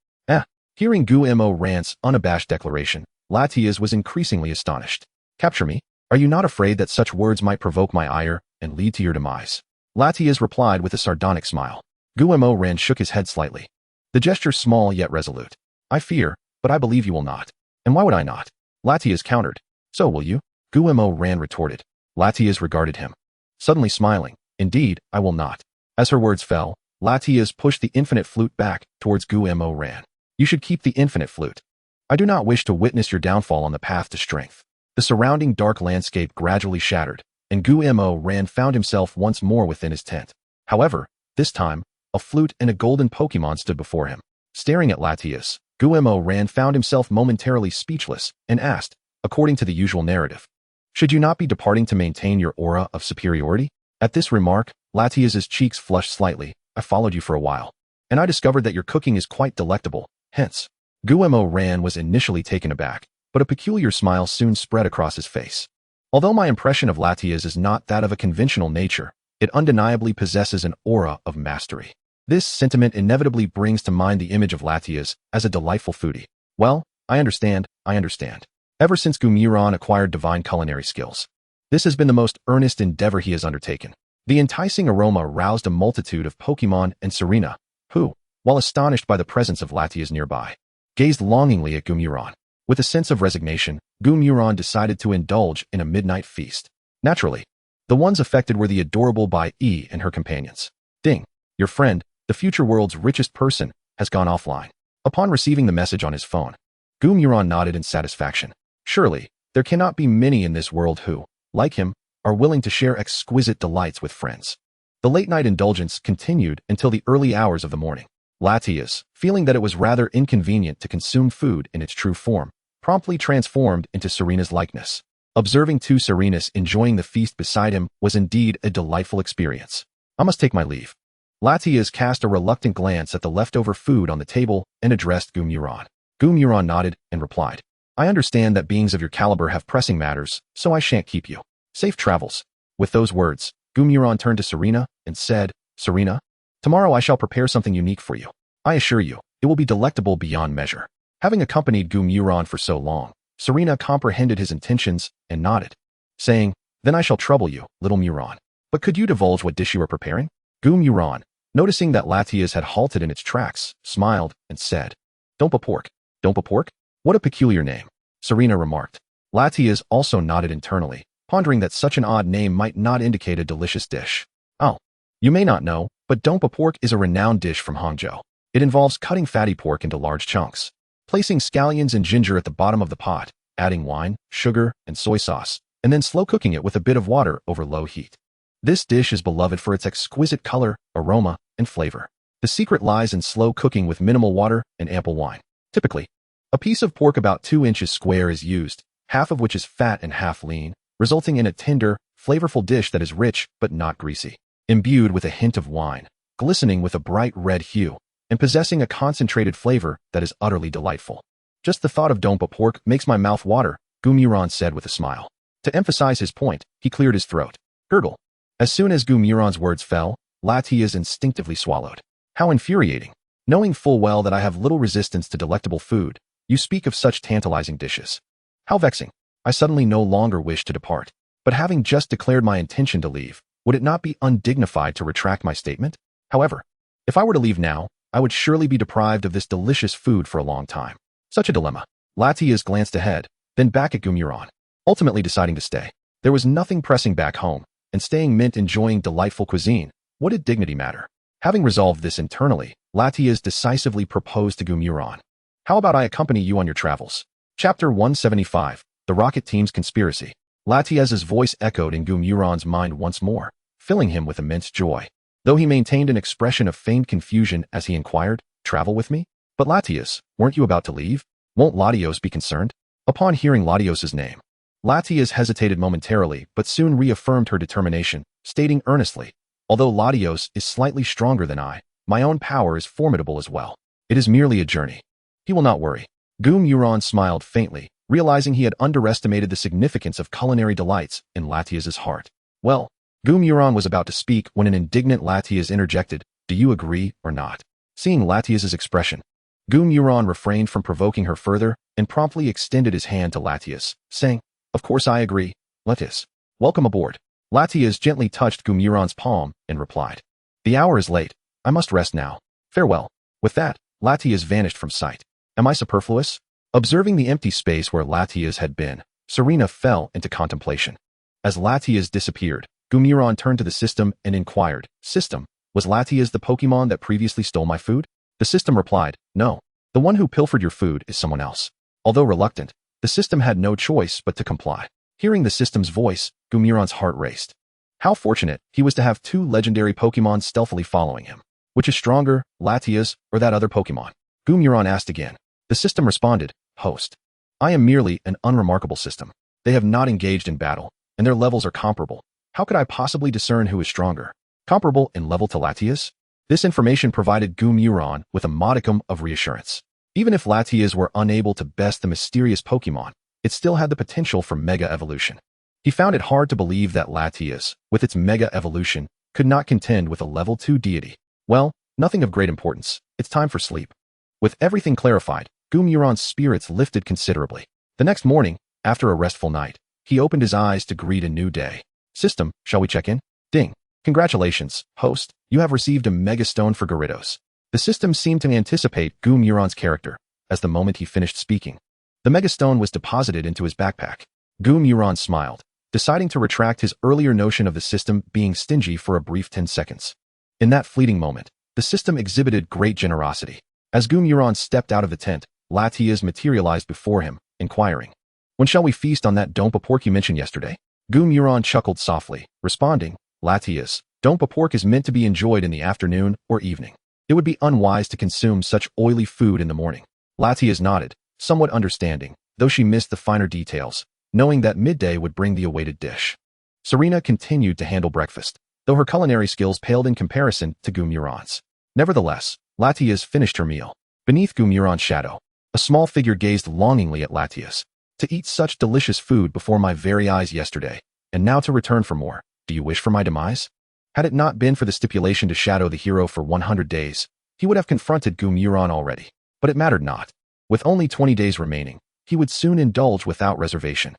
Hearing Gumo Ran's unabashed declaration, Latias was increasingly astonished. "Capture me? Are you not afraid that such words might provoke my ire and lead to your demise?" Latias replied with a sardonic smile. Gumo Ran shook his head slightly. The gesture small yet resolute. "I fear, but I believe you will not." "And why would I not?" Latias countered. "So will you?" Gumo Ran retorted. Latias regarded him, suddenly smiling. "Indeed, I will not." As her words fell, Latias pushed the infinite flute back towards Gumo Ran. "You should keep the infinite flute. I do not wish to witness your downfall on the path to strength." The surrounding dark landscape gradually shattered, and Gumo Ran found himself once more within his tent. However, this time, a flute and a golden Pokémon stood before him. Staring at Latias, Gumo Ran found himself momentarily speechless and asked, according to the usual narrative, "Should you not be departing to maintain your aura of superiority?" At this remark, Latias's cheeks flushed slightly. "I followed you for a while, and I discovered that your cooking is quite delectable. Hence." Gumo Ran was initially taken aback, but a peculiar smile soon spread across his face. "Although my impression of Latias is not that of a conventional nature, it undeniably possesses an aura of mastery. This sentiment inevitably brings to mind the image of Latias as a delightful foodie." "Well, I understand. Ever since Gumuran acquired divine culinary skills, this has been the most earnest endeavor he has undertaken." The enticing aroma roused a multitude of Pokémon and Serena, who, while astonished by the presence of Latias nearby, gazed longingly at Gumuran. With a sense of resignation, Gumuran decided to indulge in a midnight feast. Naturally, the ones affected were the adorable Bai E and her companions. "Ding, your friend, the future world's richest person, has gone offline." Upon receiving the message on his phone, Gumuran nodded in satisfaction. Surely, there cannot be many in this world who, like him, are willing to share exquisite delights with friends. The late-night indulgence continued until the early hours of the morning. Latias, feeling that it was rather inconvenient to consume food in its true form, promptly transformed into Serena's likeness. Observing 2 Serenas enjoying the feast beside him was indeed a delightful experience. "I must take my leave." Latias cast a reluctant glance at the leftover food on the table and addressed Gumuran. Gumuran nodded and replied, "I understand that beings of your caliber have pressing matters, so I shan't keep you. Safe travels." With those words, Gumuron turned to Serena and said, Serena, tomorrow I shall prepare something unique for you. I assure you, it will be delectable beyond measure. Having accompanied Gumuron for so long, Serena comprehended his intentions and nodded, saying, Then I shall trouble you, little Muron. But could you divulge what dish you are preparing? Gumuron, noticing that Latias had halted in its tracks, smiled and said, Dompa pork. Dompa pork? What a peculiar name, Serena remarked. Latias also nodded internally, pondering that such an odd name might not indicate a delicious dish. Oh, you may not know, but Dompa pork is a renowned dish from Hangzhou. It involves cutting fatty pork into large chunks, placing scallions and ginger at the bottom of the pot, adding wine, sugar, and soy sauce, and then slow cooking it with a bit of water over low heat. This dish is beloved for its exquisite color, aroma, and flavor. The secret lies in slow cooking with minimal water and ample wine. Typically, a piece of pork about 2 inches square is used, half of which is fat and half lean, resulting in a tender, flavorful dish that is rich but not greasy, imbued with a hint of wine, glistening with a bright red hue, and possessing a concentrated flavor that is utterly delightful. Just the thought of Dompa pork makes my mouth water, Gumuron said with a smile. To emphasize his point, he cleared his throat. Gurgle. As soon as Gumuron's words fell, Latias instinctively swallowed. How infuriating. Knowing full well that I have little resistance to delectable food, you speak of such tantalizing dishes. How vexing. I suddenly no longer wished to depart. But having just declared my intention to leave, would it not be undignified to retract my statement? However, if I were to leave now, I would surely be deprived of this delicious food for a long time. Such a dilemma. Latias glanced ahead, then back at Gumuron, ultimately deciding to stay. There was nothing pressing back home, and staying meant enjoying delightful cuisine. What did dignity matter? Having resolved this internally, Latias decisively proposed to Gumuron. How about I accompany you on your travels? Chapter 175, The Rocket Team's Conspiracy. Latias's voice echoed in Gumuron's mind once more, filling him with immense joy. Though he maintained an expression of feigned confusion as he inquired, Travel with me? But Latias, weren't you about to leave? Won't Latios be concerned? Upon hearing Latios's name, Latias hesitated momentarily but soon reaffirmed her determination, stating earnestly, Although Latios is slightly stronger than I, my own power is formidable as well. It is merely a journey. He will not worry. Gumuron smiled faintly, realizing he had underestimated the significance of culinary delights in Latias's heart. Well, Gumuron was about to speak when an indignant Latias interjected, Do you agree or not? Seeing Latias's expression, Gumuron refrained from provoking her further and promptly extended his hand to Latias, saying, Of course I agree, Latias. Welcome aboard. Latias gently touched Gumuron's palm and replied, The hour is late. I must rest now. Farewell. With that, Latias vanished from sight. Am I superfluous? Observing the empty space where Latias had been, Serena fell into contemplation. As Latias disappeared, Gumuron turned to the system and inquired, System, was Latias the Pokémon that previously stole my food? The system replied, No. The one who pilfered your food is someone else. Although reluctant, the system had no choice but to comply. Hearing the system's voice, Gumuron's heart raced. How fortunate he was to have 2 legendary Pokémon stealthily following him. Which is stronger, Latias or that other Pokémon? Gumuron asked again. The system responded, Host. I am merely an unremarkable system. They have not engaged in battle, and their levels are comparable. How could I possibly discern who is stronger? Comparable in level to Latias? This information provided Gumuron with a modicum of reassurance. Even if Latias were unable to best the mysterious Pokémon, it still had the potential for Mega Evolution. He found it hard to believe that Latias, with its Mega Evolution, could not contend with a level 2 deity. Well, nothing of great importance. It's time for sleep. With everything clarified, Gumuron's spirits lifted considerably. The next morning, after a restful night, he opened his eyes to greet a new day. System, shall we check in? Ding. Congratulations, host. You have received a Mega Stone for Gyarados. The system seemed to anticipate Gumuron's character, as the moment he finished speaking. The Mega Stone was deposited into his backpack. Gumuron smiled, deciding to retract his earlier notion of the system being stingy for a brief 10 seconds. In that fleeting moment, the system exhibited great generosity. As Gumuron stepped out of the tent, Latias materialized before him, inquiring, When shall we feast on that Dompa pork you mentioned yesterday? Gumuron chuckled softly, responding, Latias, Dompa pork is meant to be enjoyed in the afternoon or evening. It would be unwise to consume such oily food in the morning. Latias nodded, somewhat understanding, though she missed the finer details, knowing that midday would bring the awaited dish. Serena continued to handle breakfast, though her culinary skills paled in comparison to Gumuron's. Nevertheless, Latias finished her meal. Beneath Gumuron's shadow, a small figure gazed longingly at Latias. To eat such delicious food before my very eyes yesterday, and now to return for more. Do you wish for my demise? Had it not been for the stipulation to shadow the hero for 100 days, he would have confronted Gumuran already. But it mattered not. With only 20 days remaining, he would soon indulge without reservation.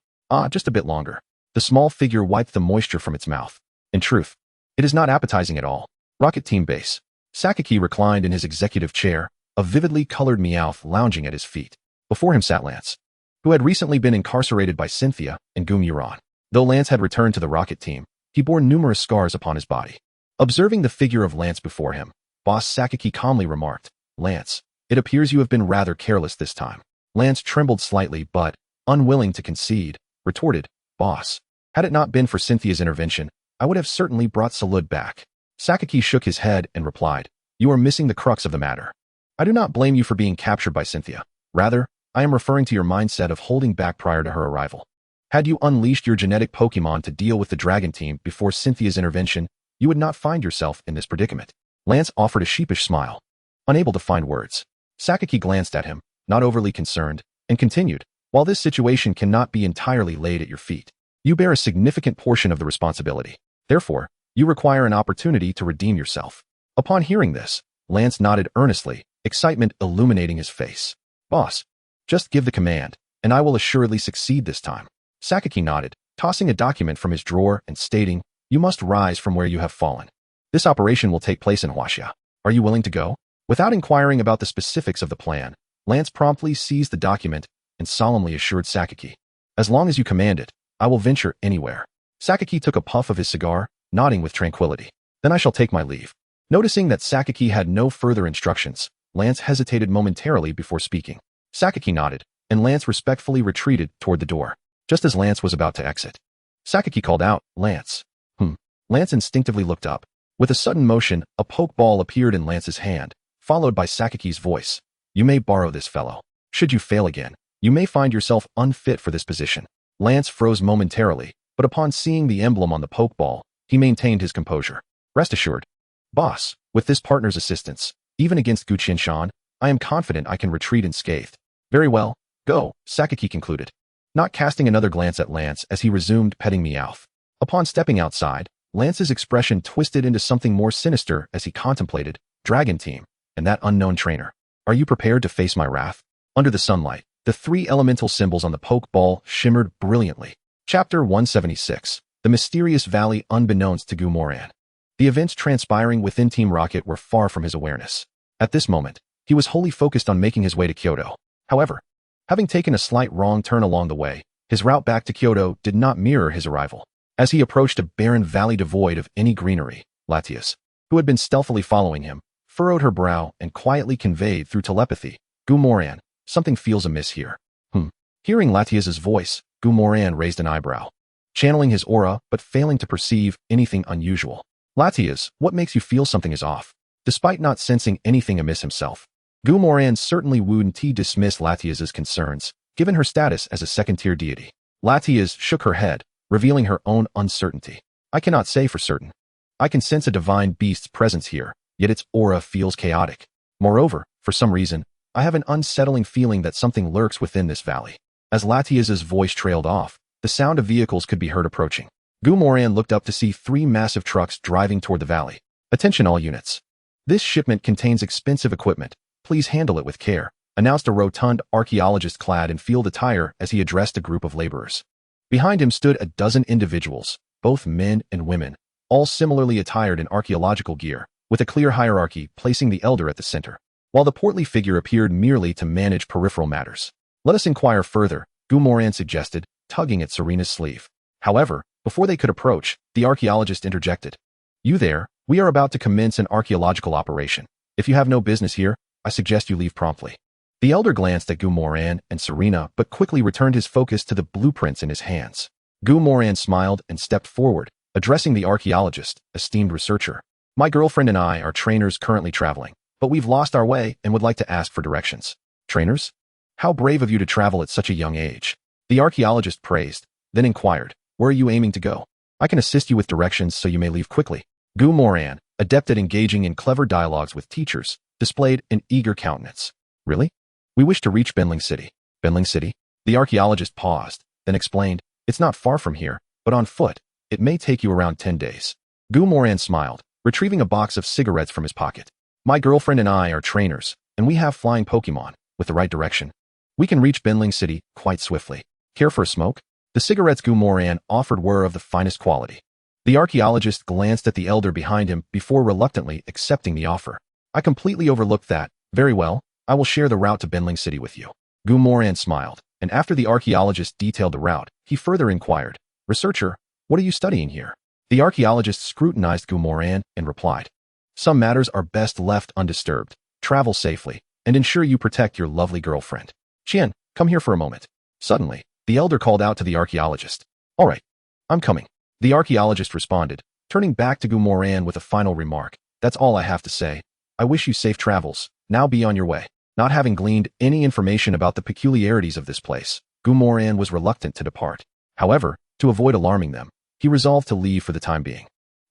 Just a bit longer. The small figure wiped the moisture from its mouth. In truth, it is not appetizing at all. Rocket Team Base. Sakaki reclined in his executive chair, a vividly colored Meowth lounging at his feet. Before him sat Lance, who had recently been incarcerated by Cynthia and Gumuran. Though Lance had returned to the Rocket Team, he bore numerous scars upon his body. Observing the figure of Lance before him, Boss Sakaki calmly remarked, "Lance, it appears you have been rather careless this time." Lance trembled slightly but, unwilling to concede, retorted, "Boss, had it not been for Cynthia's intervention, I would have certainly brought Salud back." Sakaki shook his head and replied, "You are missing the crux of the matter. I do not blame you for being captured by Cynthia. Rather, I am referring to your mindset of holding back prior to her arrival. Had you unleashed your genetic Pokémon to deal with the Dragon Team before Cynthia's intervention, you would not find yourself in this predicament." Lance offered a sheepish smile. Unable to find words, Sakaki glanced at him, not overly concerned, and continued, "While this situation cannot be entirely laid at your feet, you bear a significant portion of the responsibility. Therefore, you require an opportunity to redeem yourself." Upon hearing this, Lance nodded earnestly, excitement illuminating his face. "Boss, just give the command, and I will assuredly succeed this time." Sakaki nodded, tossing a document from his drawer and stating, "You must rise from where you have fallen. This operation will take place in Huaxia. Are you willing to go?" Without inquiring about the specifics of the plan, Lance promptly seized the document and solemnly assured Sakaki, "As long as you command it, I will venture anywhere." Sakaki took a puff of his cigar, nodding with tranquility. "Then I shall take my leave." Noticing that Sakaki had no further instructions, Lance hesitated momentarily before speaking. Sakaki nodded, and Lance respectfully retreated toward the door. Just as Lance was about to exit, Sakaki called out, "Lance." Lance instinctively looked up. With a sudden motion, a pokeball appeared in Lance's hand, followed by Sakaki's voice. "You may borrow this, fellow. Should you fail again, you may find yourself unfit for this position." Lance froze momentarily, but upon seeing the emblem on the pokeball, he maintained his composure. "Rest assured, boss, with this partner's assistance, even against Gu Qinshan, I am confident I can retreat unscathed." "Very well, go," Sakaki concluded, not casting another glance at Lance as he resumed petting Meowth. Upon stepping outside, Lance's expression twisted into something more sinister as he contemplated Dragon Team and that unknown trainer. "Are you prepared to face my wrath?" Under the sunlight, the three elemental symbols on the pokeball shimmered brilliantly. Chapter 176. The Mysterious Valley Unbeknownst to Gumoran. The events transpiring within Team Rocket were far from his awareness. At this moment, he was wholly focused on making his way to Kyoto. However, having taken a slight wrong turn along the way, his route back to Kyoto did not mirror his arrival. As he approached a barren valley devoid of any greenery, Latias, who had been stealthily following him, furrowed her brow and quietly conveyed through telepathy, "Gumoran, something feels amiss here." Hearing Latias's voice, Gumoran raised an eyebrow, channeling his aura but failing to perceive anything unusual. "Latias, what makes you feel something is off?" Despite not sensing anything amiss himself, Gumoran certainly wouldn't dismiss Latias's concerns, given her status as a second-tier deity. Latias shook her head, revealing her own uncertainty. "I cannot say for certain. I can sense a divine beast's presence here, yet its aura feels chaotic. Moreover, for some reason, I have an unsettling feeling that something lurks within this valley." As Latias's voice trailed off, the sound of vehicles could be heard approaching. Gumoran looked up to see three massive trucks driving toward the valley. "Attention all units. This shipment contains expensive equipment. Please handle it with care," announced a rotund archaeologist clad in field attire as he addressed a group of laborers. Behind him stood a dozen individuals, both men and women, all similarly attired in archaeological gear, with a clear hierarchy placing the elder at the center, while the portly figure appeared merely to manage peripheral matters. "Let us inquire further," Gumoran suggested, tugging at Serena's sleeve. However, before they could approach, the archaeologist interjected. "You there, we are about to commence an archaeological operation. If you have no business here, I suggest you leave promptly." The elder glanced at Gumoran and Serena but quickly returned his focus to the blueprints in his hands. Gumoran smiled and stepped forward, addressing the archaeologist, "Esteemed researcher, my girlfriend and I are trainers currently traveling, but we've lost our way and would like to ask for directions." "Trainers? How brave of you to travel at such a young age." The archaeologist praised, then inquired, "Where are you aiming to go? I can assist you with directions so you may leave quickly." Gumoran, adept at engaging in clever dialogues with teachers, displayed an eager countenance. "Really? We wish to reach Benling City." "Benling City?" The archaeologist paused, then explained, "It's not far from here, but on foot, It may take you around 10 days. Gu Moran smiled, retrieving a box of cigarettes from his pocket. My girlfriend and I are trainers, and we have flying Pokémon. With the right direction, we can reach Binling City quite swiftly. Care for a smoke? The cigarettes Gu Moran offered were of the finest quality. The archaeologist glanced at the elder behind him before reluctantly accepting the offer. I completely overlooked that. Very well, I will share the route to Binling City with you. Gu Moran smiled, and after the archaeologist detailed the route, he further inquired, Researcher, what are you studying here? The archaeologist scrutinized Gu Moran and replied, Some matters are best left undisturbed. Travel safely, and ensure you protect your lovely girlfriend. Qian, come here for a moment. Suddenly, the elder called out to the archaeologist. All right, I'm coming. The archaeologist responded, turning back to Gu Moran with a final remark. That's all I have to say. I wish you safe travels. Now be on your way. Not having gleaned any information about the peculiarities of this place, Gu Moran was reluctant to depart. However, to avoid alarming them, he resolved to leave for the time being.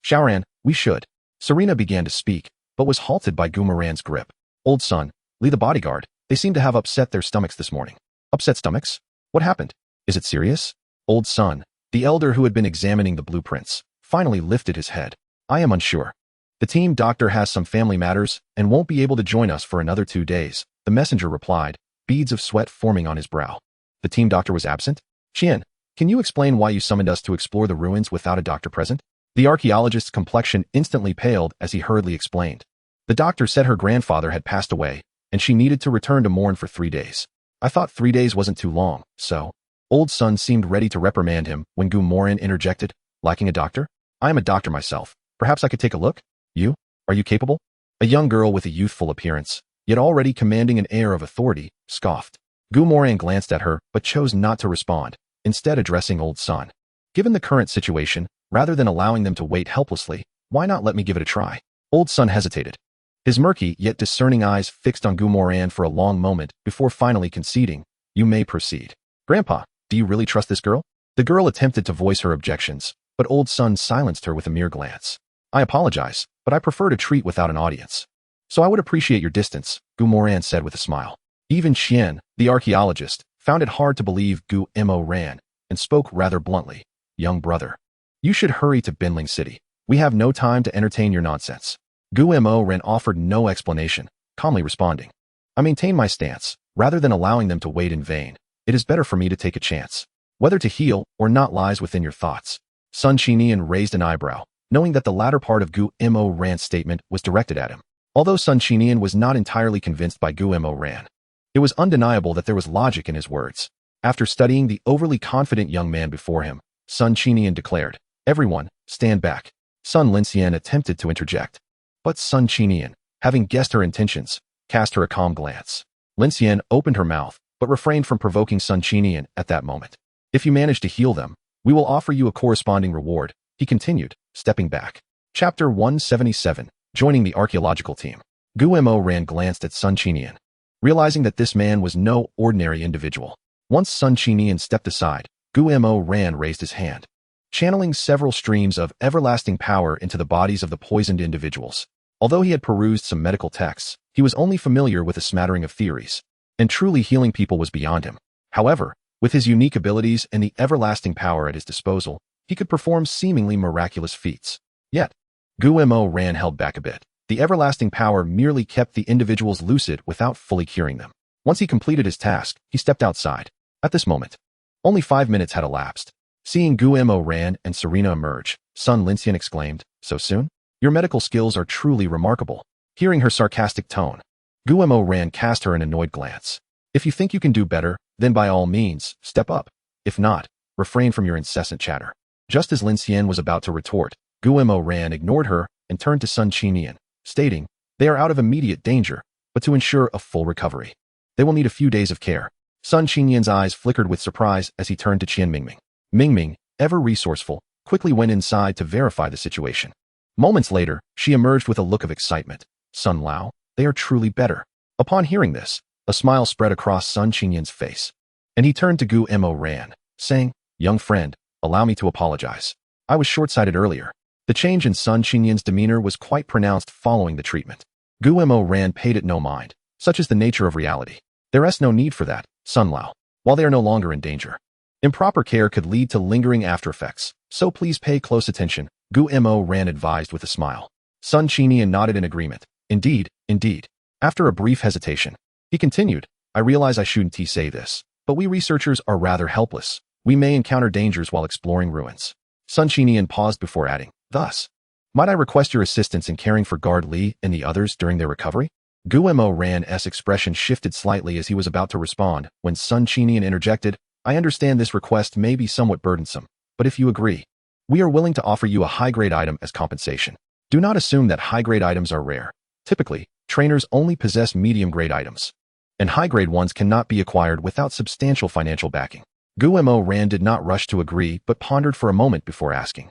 Xiaoran, we should. Serena began to speak, but was halted by Gu Moran's grip. Old son, Lee the bodyguard, they seem to have upset their stomachs this morning. Upset stomachs? What happened? Is it serious? Old son, the elder who had been examining the blueprints, finally lifted his head. I am unsure. The team doctor has some family matters and won't be able to join us for another 2 days, the messenger replied, beads of sweat forming on his brow. The team doctor was absent? Qian, can you explain why you summoned us to explore the ruins without a doctor present? The archaeologist's complexion instantly paled as he hurriedly explained. The doctor said her grandfather had passed away, and she needed to return to mourn for 3 days. I thought 3 days wasn't too long, so... Old son seemed ready to reprimand him when Gu Moran interjected, lacking a doctor? I am a doctor myself. Perhaps I could take a look? You? Are you capable? A young girl with a youthful appearance, yet already commanding an air of authority, scoffed. Gu Moran glanced at her but chose not to respond, instead addressing Old Son. Given the current situation, rather than allowing them to wait helplessly, why not let me give it a try? Old Son hesitated. His murky yet discerning eyes fixed on Gu Moran for a long moment before finally conceding, You may proceed. Grandpa, do you really trust this girl? The girl attempted to voice her objections, but Old Son silenced her with a mere glance. I apologize, but I prefer to treat without an audience. So I would appreciate your distance, Gu Moran said with a smile. Even Qian, the archaeologist, found it hard to believe Gu Moran, and spoke rather bluntly. Young brother, you should hurry to Binling City. We have no time to entertain your nonsense. Gu Moran offered no explanation, calmly responding. I maintain my stance. Rather than allowing them to wait in vain, it is better for me to take a chance. Whether to heal or not lies within your thoughts. Sun Qinian raised an eyebrow, knowing that the latter part of Gu Moran's statement was directed at him. Although Sun Qinian was not entirely convinced by Gu Moran, it was undeniable that there was logic in his words. After studying the overly confident young man before him, Sun Qinian declared, Everyone, stand back. Sun Linxian attempted to interject. But Sun Qinian, having guessed her intentions, cast her a calm glance. Linxian opened her mouth, but refrained from provoking Sun Qinian at that moment. If you manage to heal them, we will offer you a corresponding reward, he continued, stepping back. Chapter 177, Joining the Archaeological Team. Gu Moran glanced at Sun Qinian, realizing that this man was no ordinary individual. Once Sun Qinian stepped aside, Gu Moran raised his hand, channeling several streams of everlasting power into the bodies of the poisoned individuals. Although he had perused some medical texts, he was only familiar with a smattering of theories, and truly healing people was beyond him. However, with his unique abilities and the everlasting power at his disposal, he could perform seemingly miraculous feats. Yet, Gu Moran held back a bit. The everlasting power merely kept the individuals lucid without fully curing them. Once he completed his task, he stepped outside. At this moment, only 5 minutes had elapsed. Seeing Gu Moran and Serena emerge, Sun Linxian exclaimed, So soon? Your medical skills are truly remarkable. Hearing her sarcastic tone, Gu Moran cast her an annoyed glance. If you think you can do better, then by all means, step up. If not, refrain from your incessant chatter. Just as Linxian was about to retort, Gu Moran ignored her and turned to Sun Qinian, stating, They are out of immediate danger, but to ensure a full recovery, they will need a few days of care. Sun Qinian's eyes flickered with surprise as he turned to Qian Mingming. Mingming, ever resourceful, quickly went inside to verify the situation. Moments later, she emerged with a look of excitement. Sun Lao, they are truly better. Upon hearing this, a smile spread across Sun Qinian's face, and he turned to Gu Moran, saying, Young friend, allow me to apologize. I was short-sighted earlier. The change in Sun Qinian's demeanor was quite pronounced following the treatment. Gu Moran paid it no mind. Such is the nature of reality. There is no need for that, Sun Lao, while they are no longer in danger. Improper care could lead to lingering aftereffects, so please pay close attention, Gu Mo Ran advised with a smile. Sun Chinian nodded in agreement. Indeed, indeed. After a brief hesitation, he continued, I realize I shouldn't say this, but we researchers are rather helpless. We may encounter dangers while exploring ruins. Sun Chinian paused before adding, thus, might I request your assistance in caring for Guard Li and the others during their recovery? Gu Mo Ran's expression shifted slightly as he was about to respond, when Sun Chinian interjected, I understand this request may be somewhat burdensome, but if you agree, we are willing to offer you a high-grade item as compensation. Do not assume that high-grade items are rare. Typically, trainers only possess medium-grade items, and high-grade ones cannot be acquired without substantial financial backing. Gu Mo Ran did not rush to agree but pondered for a moment before asking,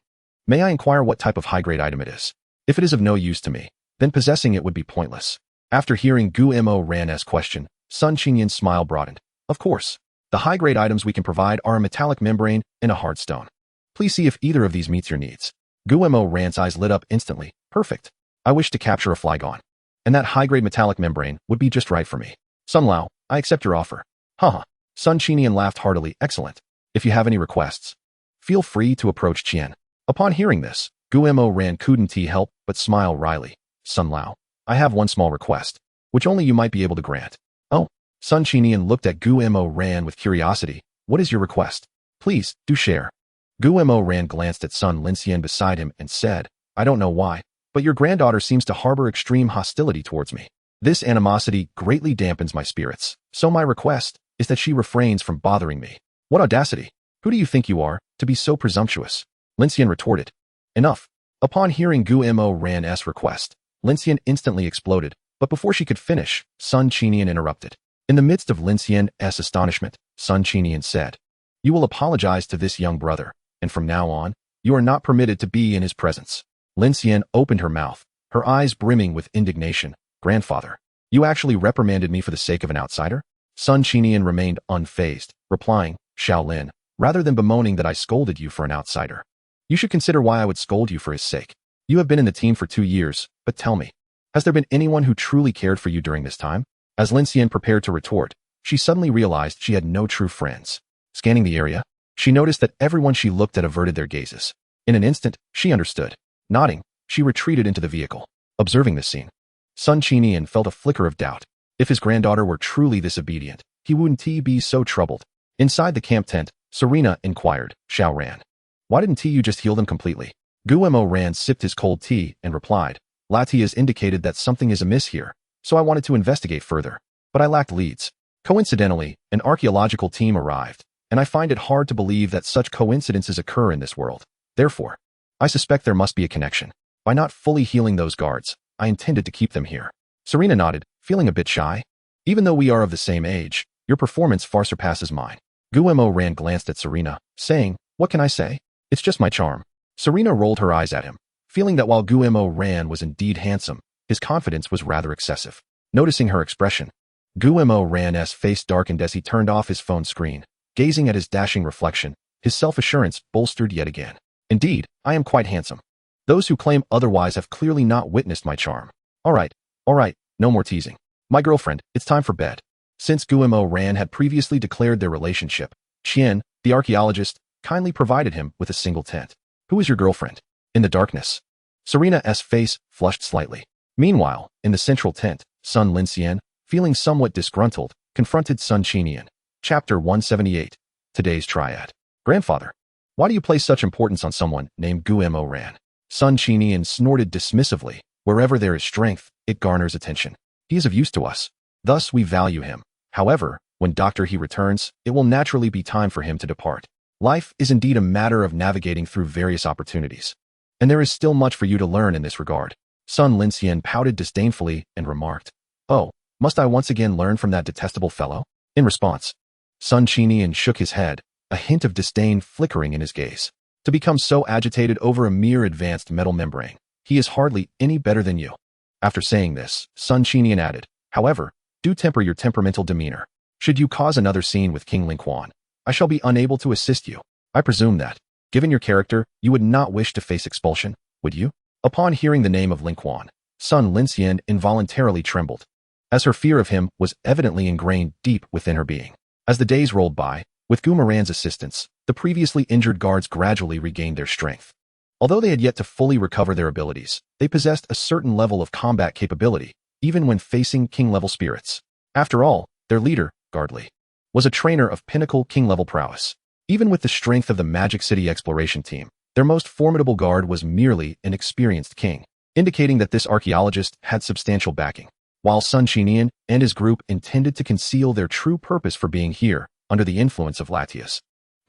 may I inquire what type of high-grade item it is? If it is of no use to me, then possessing it would be pointless. After hearing Gu Mo Ran's question, Sun Chinian's smile broadened. Of course, the high-grade items we can provide are a metallic membrane and a hard stone. Please see if either of these meets your needs. Gu Mo Ran's eyes lit up instantly. Perfect. I wish to capture a Flygon, and that high-grade metallic membrane would be just right for me. Sun Lao, I accept your offer. Haha. Sun Chinian laughed heartily. Excellent. If you have any requests, feel free to approach Qian. Upon hearing this, Gu Mo Ran couldn't help but smile wryly. Sun Lao, I have one small request, which only you might be able to grant. Oh. Sun Chinian looked at Gu Mo Ran with curiosity. What is your request? Please, do share. Gu Mo Ran glanced at Sun Lincian beside him and said, I don't know why, but your granddaughter seems to harbor extreme hostility towards me. This animosity greatly dampens my spirits, so my request is that she refrains from bothering me. What audacity! Who do you think you are, to be so presumptuous? Lincian retorted. Enough. Upon hearing Gu Mo Ran's request, Lincian instantly exploded, but before she could finish, Sun Chinian interrupted. In the midst of Lincian's astonishment, Sun Chinian said, you will apologize to this young brother, and from now on, you are not permitted to be in his presence. Lincian opened her mouth, her eyes brimming with indignation. Grandfather, you actually reprimanded me for the sake of an outsider? Sun Chinian remained unfazed, replying, Shaolin, rather than bemoaning that I scolded you for an outsider. You should consider why I would scold you for his sake. You have been in the team for 2 years, but tell me, has there been anyone who truly cared for you during this time? As Lincian prepared to retort, she suddenly realized she had no true friends. Scanning the area, she noticed that everyone she looked at averted their gazes. In an instant, she understood. Nodding, she retreated into the vehicle. Observing this scene, Sun Chinian felt a flicker of doubt. If his granddaughter were truly this obedient, he wouldn't be so troubled. Inside the camp tent, Serena inquired, Xiao Ran, why didn't you just heal them completely? Gu Mo Ran sipped his cold tea and replied, Lati has indicated that something is amiss here, so I wanted to investigate further, but I lacked leads. Coincidentally, an archaeological team arrived, and I find it hard to believe that such coincidences occur in this world. Therefore, I suspect there must be a connection. By not fully healing those guards, I intended to keep them here. Serena nodded, feeling a bit shy. Even though we are of the same age, your performance far surpasses mine. Gu Mo Ran glanced at Serena, saying, what can I say? It's just my charm. Serena rolled her eyes at him, feeling that while Gu Mo Ran was indeed handsome, his confidence was rather excessive. Noticing her expression, Gu Mo Ran's face darkened as he turned off his phone screen. Gazing at his dashing reflection, his self-assurance bolstered yet again. Indeed, I am quite handsome. Those who claim otherwise have clearly not witnessed my charm. All right, no more teasing. My girlfriend, it's time for bed. Since Gu Mo Ran had previously declared their relationship, Qian, the archaeologist, kindly provided him with a single tent. Who is your girlfriend? In the darkness, Serena's face flushed slightly. Meanwhile, in the central tent, Sun Lincian, feeling somewhat disgruntled, confronted Sun Chinian. Chapter 178. Today's Triad. Grandfather, why do you place such importance on someone named Gu Mo Ran? Sun Chinian snorted dismissively. Wherever there is strength, it garners attention. He is of use to us. Thus we value him. However, when Dr. He returns, it will naturally be time for him to depart. Life is indeed a matter of navigating through various opportunities. And there is still much for you to learn in this regard. Sun Lincian pouted disdainfully and remarked, oh, must I once again learn from that detestable fellow? In response, Sun Chinian shook his head, a hint of disdain flickering in his gaze. To become so agitated over a mere advanced metal membrane, he is hardly any better than you. After saying this, Sun Chinian added, however, do temper your temperamental demeanor. Should you cause another scene with King Linquan, I shall be unable to assist you. I presume that, given your character, you would not wish to face expulsion, would you? Upon hearing the name of Linquan, Sun Lincian involuntarily trembled, as her fear of him was evidently ingrained deep within her being. As the days rolled by, With Gumaran's assistance, the previously injured guards gradually regained their strength. Although they had yet to fully recover their abilities, they possessed a certain level of combat capability, even when facing king-level spirits. After all, their leader, Guardly, was a trainer of pinnacle king-level prowess. Even with the strength of the Magic City exploration team, their most formidable guard was merely an experienced king, indicating that this archaeologist had substantial backing. While Sun Chinian and his group intended to conceal their true purpose for being here, under the influence of Latias,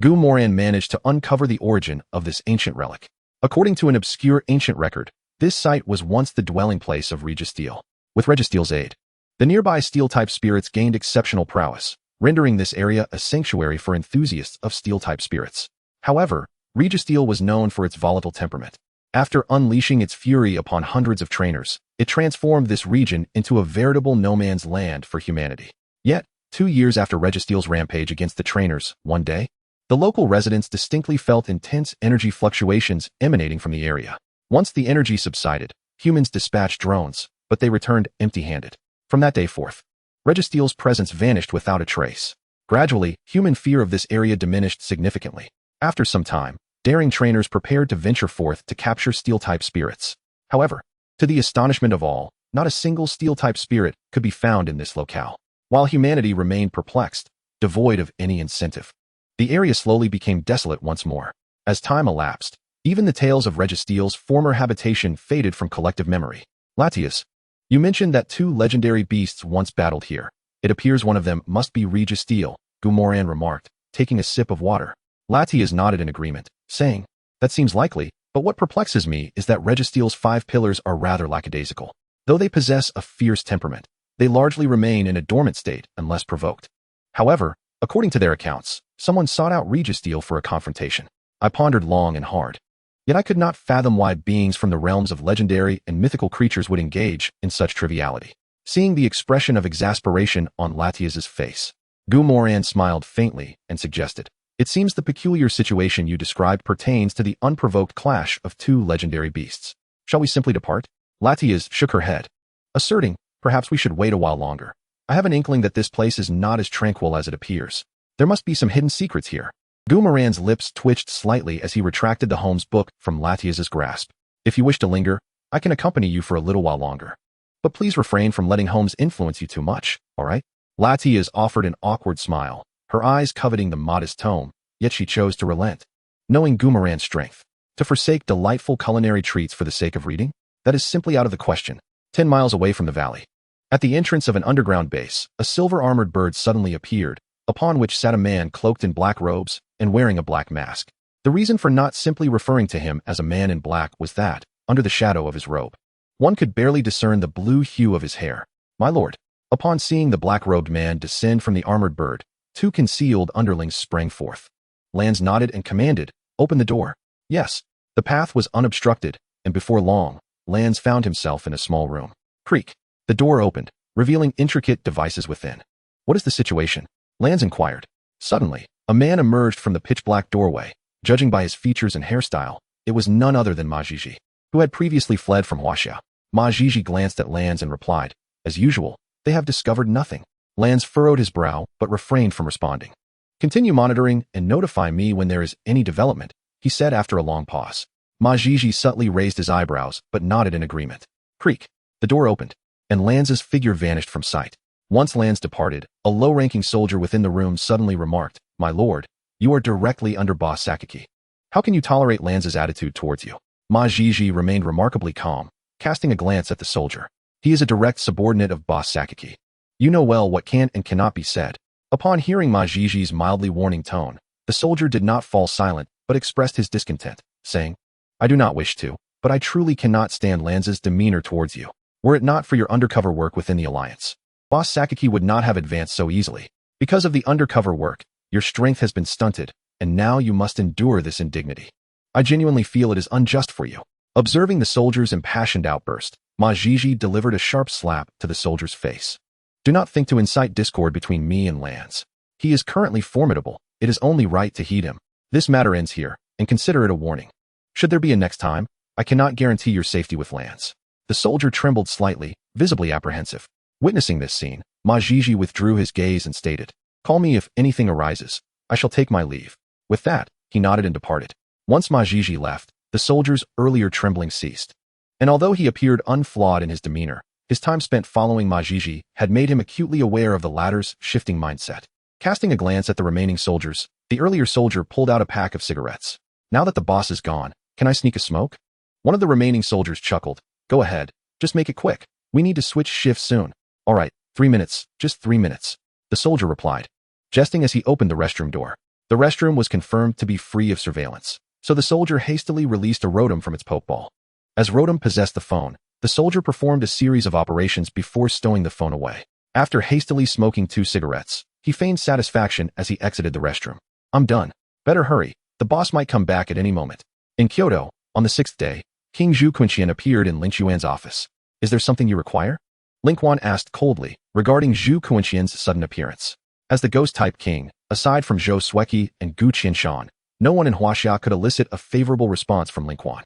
Gumaran managed to uncover the origin of this ancient relic. According to an obscure ancient record, this site was once the dwelling place of Registeel. With Registeel's aid, the nearby steel-type spirits gained exceptional prowess, rendering this area a sanctuary for enthusiasts of steel-type spirits. However, Registeel was known for its volatile temperament. After unleashing its fury upon hundreds of trainers, it transformed this region into a veritable no-man's land for humanity. Yet, 2 years after Registeel's rampage against the trainers, one day, the local residents distinctly felt intense energy fluctuations emanating from the area. Once the energy subsided, humans dispatched drones, but they returned empty-handed. From that day forth, Registeel's presence vanished without a trace. Gradually, human fear of this area diminished significantly. After some time, daring trainers prepared to venture forth to capture steel-type spirits. However, to the astonishment of all, not a single steel-type spirit could be found in this locale. While humanity remained perplexed, devoid of any incentive, the area slowly became desolate once more. As time elapsed, even the tales of Registeel's former habitation faded from collective memory. Latias, you mentioned that 2 legendary beasts once battled here. It appears one of them must be Registeel, Gumaran remarked, taking a sip of water. Latias nodded in agreement, saying, that seems likely, but what perplexes me is that Registeel's 5 pillars are rather lackadaisical. Though they possess a fierce temperament, they largely remain in a dormant state unless provoked. However, according to their accounts, someone sought out Registeel for a confrontation. I pondered long and hard. Yet I could not fathom why beings from the realms of legendary and mythical creatures would engage in such triviality. Seeing the expression of exasperation on Latias's face, Gumaran smiled faintly and suggested, it seems the peculiar situation you described pertains to the unprovoked clash of 2 legendary beasts. Shall we simply depart? Latias shook her head, asserting, perhaps we should wait a while longer. I have an inkling that this place is not as tranquil as it appears. There must be some hidden secrets here. Gumaran's lips twitched slightly as he retracted the Holmes book from Latias's grasp. If you wish to linger, I can accompany you for a little while longer. But please refrain from letting Holmes influence you too much, all right? Latias offered an awkward smile, her eyes coveting the modest tome, yet she chose to relent. Knowing Gumaran's strength, to forsake delightful culinary treats for the sake of reading? That is simply out of the question. 10 miles away from the valley, at the entrance of an underground base, a silver-armored bird suddenly appeared, upon which sat a man cloaked in black robes and wearing a black mask. The reason for not simply referring to him as a man in black was that, under the shadow of his robe, one could barely discern the blue hue of his hair. My lord. Upon seeing the black-robed man descend from the armored bird, 2 concealed underlings sprang forth. Lance nodded and commanded, open the door. Yes. The path was unobstructed, and before long, Lance found himself in a small room. Creak. The door opened, revealing intricate devices within. What is the situation? Lance inquired. Suddenly, a man emerged from the pitch-black doorway. Judging by his features and hairstyle, it was none other than Ma Jiji, who had previously fled from Huaxia. Ma Jiji glanced at Lance and replied, as usual, they have discovered nothing. Lance furrowed his brow, but refrained from responding. Continue monitoring and notify me when there is any development, he said after a long pause. Ma Jiji subtly raised his eyebrows, but nodded in agreement. Creak. The door opened, and Lance's figure vanished from sight. Once Lance departed, a low-ranking soldier within the room suddenly remarked, my lord, you are directly under Boss Sakaki. How can you tolerate Lance's attitude towards you? Ma Jiji remained remarkably calm, casting a glance at the soldier. He is a direct subordinate of Boss Sakaki. You know well what can and cannot be said. Upon hearing Ma Jiji's mildly warning tone, the soldier did not fall silent, but expressed his discontent, saying, I do not wish to, but I truly cannot stand Lance's demeanor towards you. Were it not for your undercover work within the Alliance, Boss Sakaki would not have advanced so easily. Because of the undercover work, your strength has been stunted, and now you must endure this indignity. I genuinely feel it is unjust for you. Observing the soldier's impassioned outburst, Ma Jiji delivered a sharp slap to the soldier's face. Do not think to incite discord between me and Lance. He is currently formidable. It is only right to heed him. This matter ends here, and consider it a warning. Should there be a next time, I cannot guarantee your safety with Lance. The soldier trembled slightly, visibly apprehensive. Witnessing this scene, Ma Jiji withdrew his gaze and stated, call me if anything arises. I shall take my leave." With that, he nodded and departed. Once Majiji left, the soldier's earlier trembling ceased. And although he appeared unflawed in his demeanor, his time spent following Majiji had made him acutely aware of the latter's shifting mindset. Casting a glance at the remaining soldiers, the earlier soldier pulled out a pack of cigarettes. "Now that the boss is gone, can I sneak a smoke?" One of the remaining soldiers chuckled. "Go ahead. Just make it quick. We need to switch shifts soon." "All right, 3 minutes, just 3 minutes," the soldier replied, jesting as he opened the restroom door. The restroom was confirmed to be free of surveillance, so the soldier hastily released a Rotom from its pokeball. As Rotom possessed the phone, the soldier performed a series of operations before stowing the phone away. After hastily smoking 2 cigarettes, he feigned satisfaction as he exited the restroom. "I'm done. Better hurry. The boss might come back at any moment." In Kyoto, on the 6th day, King Zhu Quinqian appeared in Ling Xuan's office. "Is there something you require?" Ling Quan asked coldly, regarding Zhu Quinqian's sudden appearance. As the ghost-type king, aside from Zhou Sueki and Gu Qianshan, no one in Huaxia could elicit a favorable response from Ling Quan.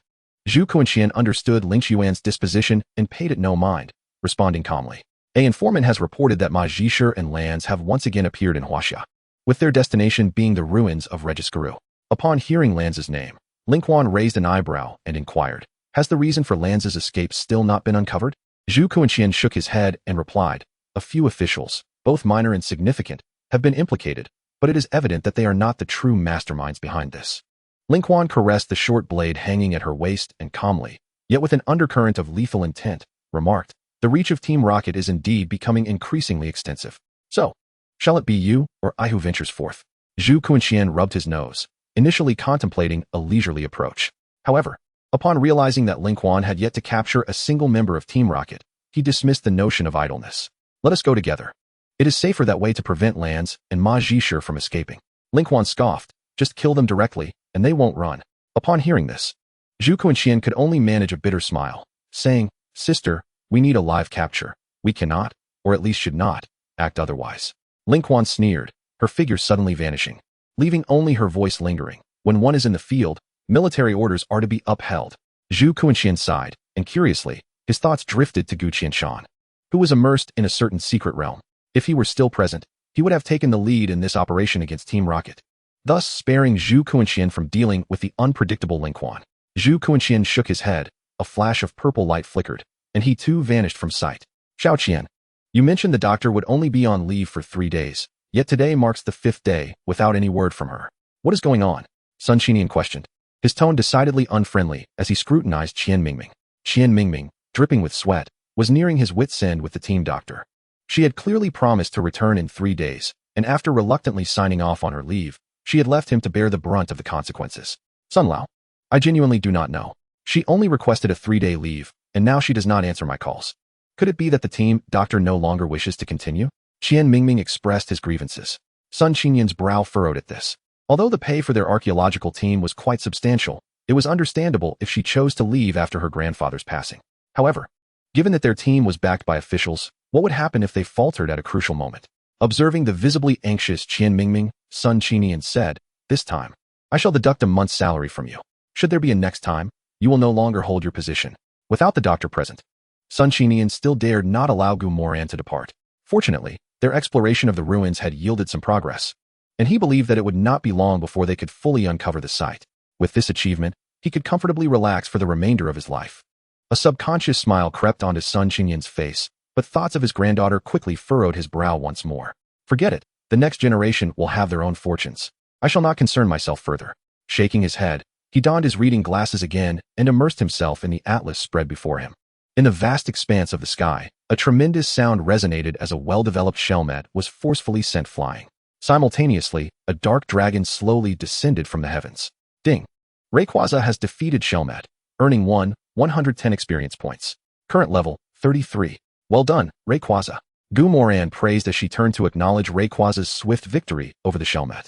Zhu Quinqian understood Ling Xuan's disposition and paid it no mind, responding calmly. "A informant has reported that Ma Zhisher and Lands have once again appeared in Huaxia, with their destination being the ruins of Regis Guru." Upon hearing Lands' name, Ling Quan raised an eyebrow and inquired, "Has the reason for Lands' escape still not been uncovered?" Zhu Quinqian shook his head and replied, "A few officials, both minor and significant, have been implicated, but it is evident that they are not the true masterminds behind this." Ling Quan caressed the short blade hanging at her waist and calmly, yet with an undercurrent of lethal intent, remarked, "The reach of Team Rocket is indeed becoming increasingly extensive. So, shall it be you or I who ventures forth?" Zhu Quinqian rubbed his nose, initially contemplating a leisurely approach. However, upon realizing that Ling Quan had yet to capture a single member of Team Rocket, he dismissed the notion of idleness. "Let us go together. It is safer that way to prevent Lands and Ma Zhisher from escaping." Ling Quan scoffed, "Just kill them directly, and they won't run." Upon hearing this, Zhu Quinqian could only manage a bitter smile, saying, "Sister, we need a live capture. We cannot, or at least should not, act otherwise." Ling Quan sneered, her figure suddenly vanishing, leaving only her voice lingering. "When one is in the field, military orders are to be upheld." Zhu Quinqian sighed, and curiously, his thoughts drifted to Gu Qianshan, who was immersed in a certain secret realm. If he were still present, he would have taken the lead in this operation against Team Rocket, thus sparing Zhu Quinqian from dealing with the unpredictable Ling Quan. Zhu Quinqian shook his head, a flash of purple light flickered, and he too vanished from sight. "Xiao Qian, you mentioned the doctor would only be on leave for 3 days, yet today marks the 5th day without any word from her. What is going on?" Sun Qinian questioned, his tone decidedly unfriendly as he scrutinized Qian Mingming. Qian Mingming, dripping with sweat, was nearing his wit's end with the team doctor. She had clearly promised to return in 3 days, and after reluctantly signing off on her leave, she had left him to bear the brunt of the consequences. "Sun Lao, I genuinely do not know. She only requested a 3-day leave, and now she does not answer my calls. Could it be that the team doctor no longer wishes to continue?" Qian Mingming expressed his grievances. Sun Qinian's brow furrowed at this. Although the pay for their archaeological team was quite substantial, it was understandable if she chose to leave after her grandfather's passing. However, given that their team was backed by officials, what would happen if they faltered at a crucial moment? Observing the visibly anxious Qian Mingming, Sun Qinian said, "This time, I shall deduct a month's salary from you. Should there be a next time, you will no longer hold your position." Without the doctor present, Sun Qinian still dared not allow Gu Moran to depart. Fortunately, their exploration of the ruins had yielded some progress, and he believed that it would not be long before they could fully uncover the site. With this achievement, he could comfortably relax for the remainder of his life. A subconscious smile crept onto Sun Qinian's face, but thoughts of his granddaughter quickly furrowed his brow once more. "Forget it. The next generation will have their own fortunes. I shall not concern myself further." Shaking his head, he donned his reading glasses again and immersed himself in the atlas spread before him. In the vast expanse of the sky, a tremendous sound resonated as a well-developed shellmet was forcefully sent flying. Simultaneously, a dark dragon slowly descended from the heavens. Ding! Rayquaza has defeated Shellmet, earning 110 experience points. Current level, 33. Well done, Rayquaza. Gu Moran praised as she turned to acknowledge Rayquaza's swift victory over the Shellmet.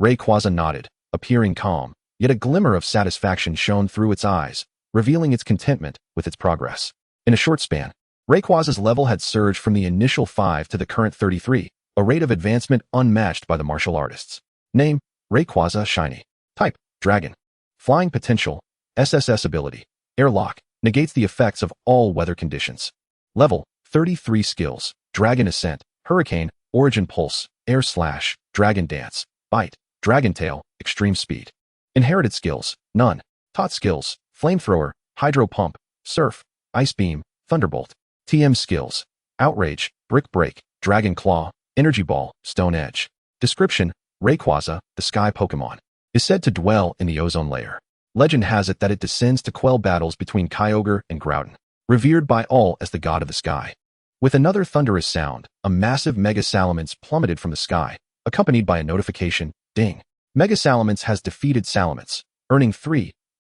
Rayquaza nodded, appearing calm, yet a glimmer of satisfaction shone through its eyes, revealing its contentment with its progress. In a short span, Rayquaza's level had surged from the initial 5 to the current 33, a rate of advancement unmatched by the martial artists. Name, Rayquaza Shiny. Type, Dragon. Flying potential, SSS ability, Airlock, negates the effects of all weather conditions. Level, 33 skills, Dragon Ascent, Hurricane, Origin Pulse, Air Slash, Dragon Dance, Bite, Dragon Tail, extreme speed. Inherited skills, none. Taught skills, flamethrower, hydro pump, surf, ice beam, thunderbolt. TM skills, outrage, brick break, dragon claw, energy ball, stone edge. Description, Rayquaza, the sky Pokémon, is said to dwell in the ozone layer. Legend has it that it descends to quell battles between Kyogre and Groudon, revered by all as the god of the sky. With another thunderous sound, a massive Mega Salamence plummeted from the sky, accompanied by a notification, ding. Mega Salamence has defeated Salamence, earning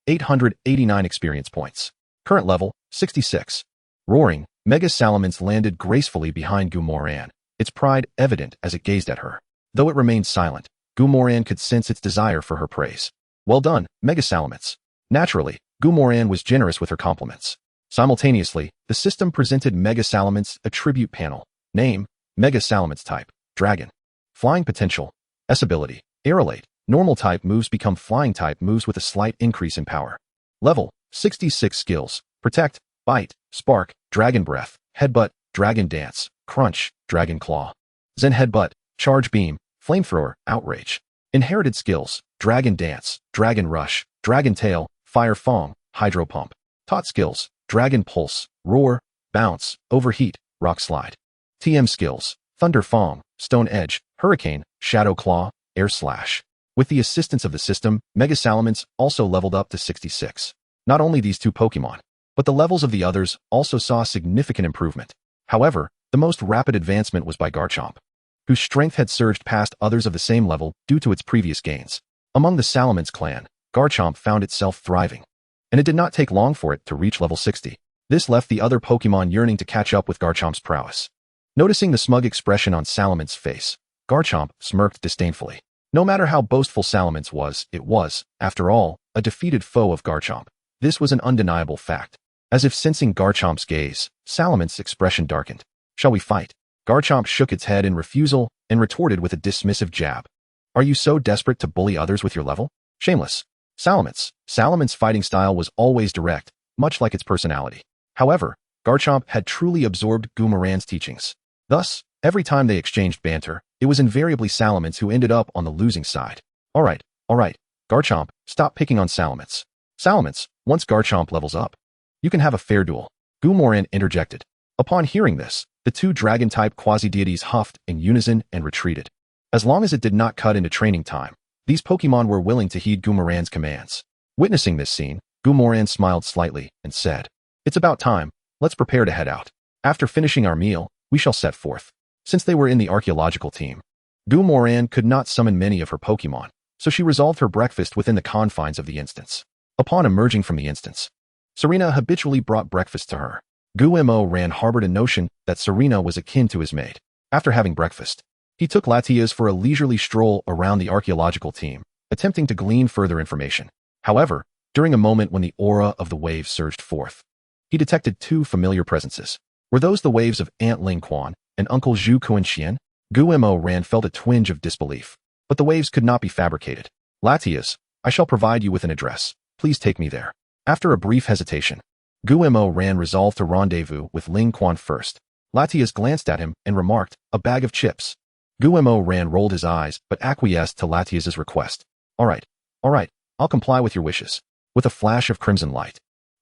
889 experience points. Current level, 66. Roaring, Mega Salamence landed gracefully behind Goomoran, its pride evident as it gazed at her. Though it remained silent, Goomoran could sense its desire for her praise. Well done, Mega Salamence. Naturally, Goomoran was generous with her compliments. Simultaneously, the system presented Mega Salamence a tribute panel. Name, Mega Salamence type, Dragon. Flying potential, S ability, Aerolate. Normal type moves become flying type moves with a slight increase in power. Level, 66 skills, Protect, Bite, Spark, Dragon Breath, Headbutt, Dragon Dance, Crunch, Dragon Claw. Zen Headbutt, Charge Beam, Flamethrower, Outrage. Inherited skills, Dragon Dance, Dragon Rush, Dragon Tail, Fire Fong, Hydro Pump. Taught skills, Dragon Pulse, Roar, Bounce, Overheat, Rock Slide. TM skills, Thunder Fong, Stone Edge, Hurricane, Shadow Claw, Air Slash. With the assistance of the system, Mega Salamence also leveled up to 66. Not only these two Pokemon, but the levels of the others also saw significant improvement. However, the most rapid advancement was by Garchomp, whose strength had surged past others of the same level due to its previous gains. Among the Salamence clan, Garchomp found itself thriving, and it did not take long for it to reach level 60. This left the other Pokemon yearning to catch up with Garchomp's prowess. Noticing the smug expression on Salamence's face, Garchomp smirked disdainfully. No matter how boastful Salamence was, it was, after all, a defeated foe of Garchomp. This was an undeniable fact. As if sensing Garchomp's gaze, Salamance's expression darkened. Shall we fight? Garchomp shook its head in refusal and retorted with a dismissive jab. Are you so desperate to bully others with your level? Shameless. Salamance's fighting style was always direct, much like its personality. However, Garchomp had truly absorbed Goomoran's teachings. Thus, every time they exchanged banter, it was invariably Salamence who ended up on the losing side. All right. Garchomp, stop picking on Salamence. Salamence, once Garchomp levels up, you can have a fair duel. Goomoran interjected. Upon hearing this, the two dragon-type quasi-deities huffed in unison and retreated. As long as it did not cut into training time, these Pokemon were willing to heed Goomoran's commands. Witnessing this scene, Goomoran smiled slightly and said, "It's about time. Let's prepare to head out. After finishing our meal, we shall set forth." Since they were in the archaeological team, Goomoran could not summon many of her Pokemon, so she resolved her breakfast within the confines of the instance. Upon emerging from the instance, Serena habitually brought breakfast to her. Goomoran harbored a notion that Serena was akin to his mate. After having breakfast, he took Latias for a leisurely stroll around the archaeological team, attempting to glean further information. However, during a moment when the aura of the waves surged forth, he detected two familiar presences. Were those the waves of Aunt Ling Quan and Uncle Zhu Kuan-Xian? Goomoran felt a twinge of disbelief, but the waves could not be fabricated. Latias, I shall provide you with an address. Please take me there. After a brief hesitation, Goomoran resolved to rendezvous with Ling Quan first. Latias glanced at him and remarked, "A bag of chips." Goomoran rolled his eyes but acquiesced to Latias's request. All right, I'll comply with your wishes." With a flash of crimson light,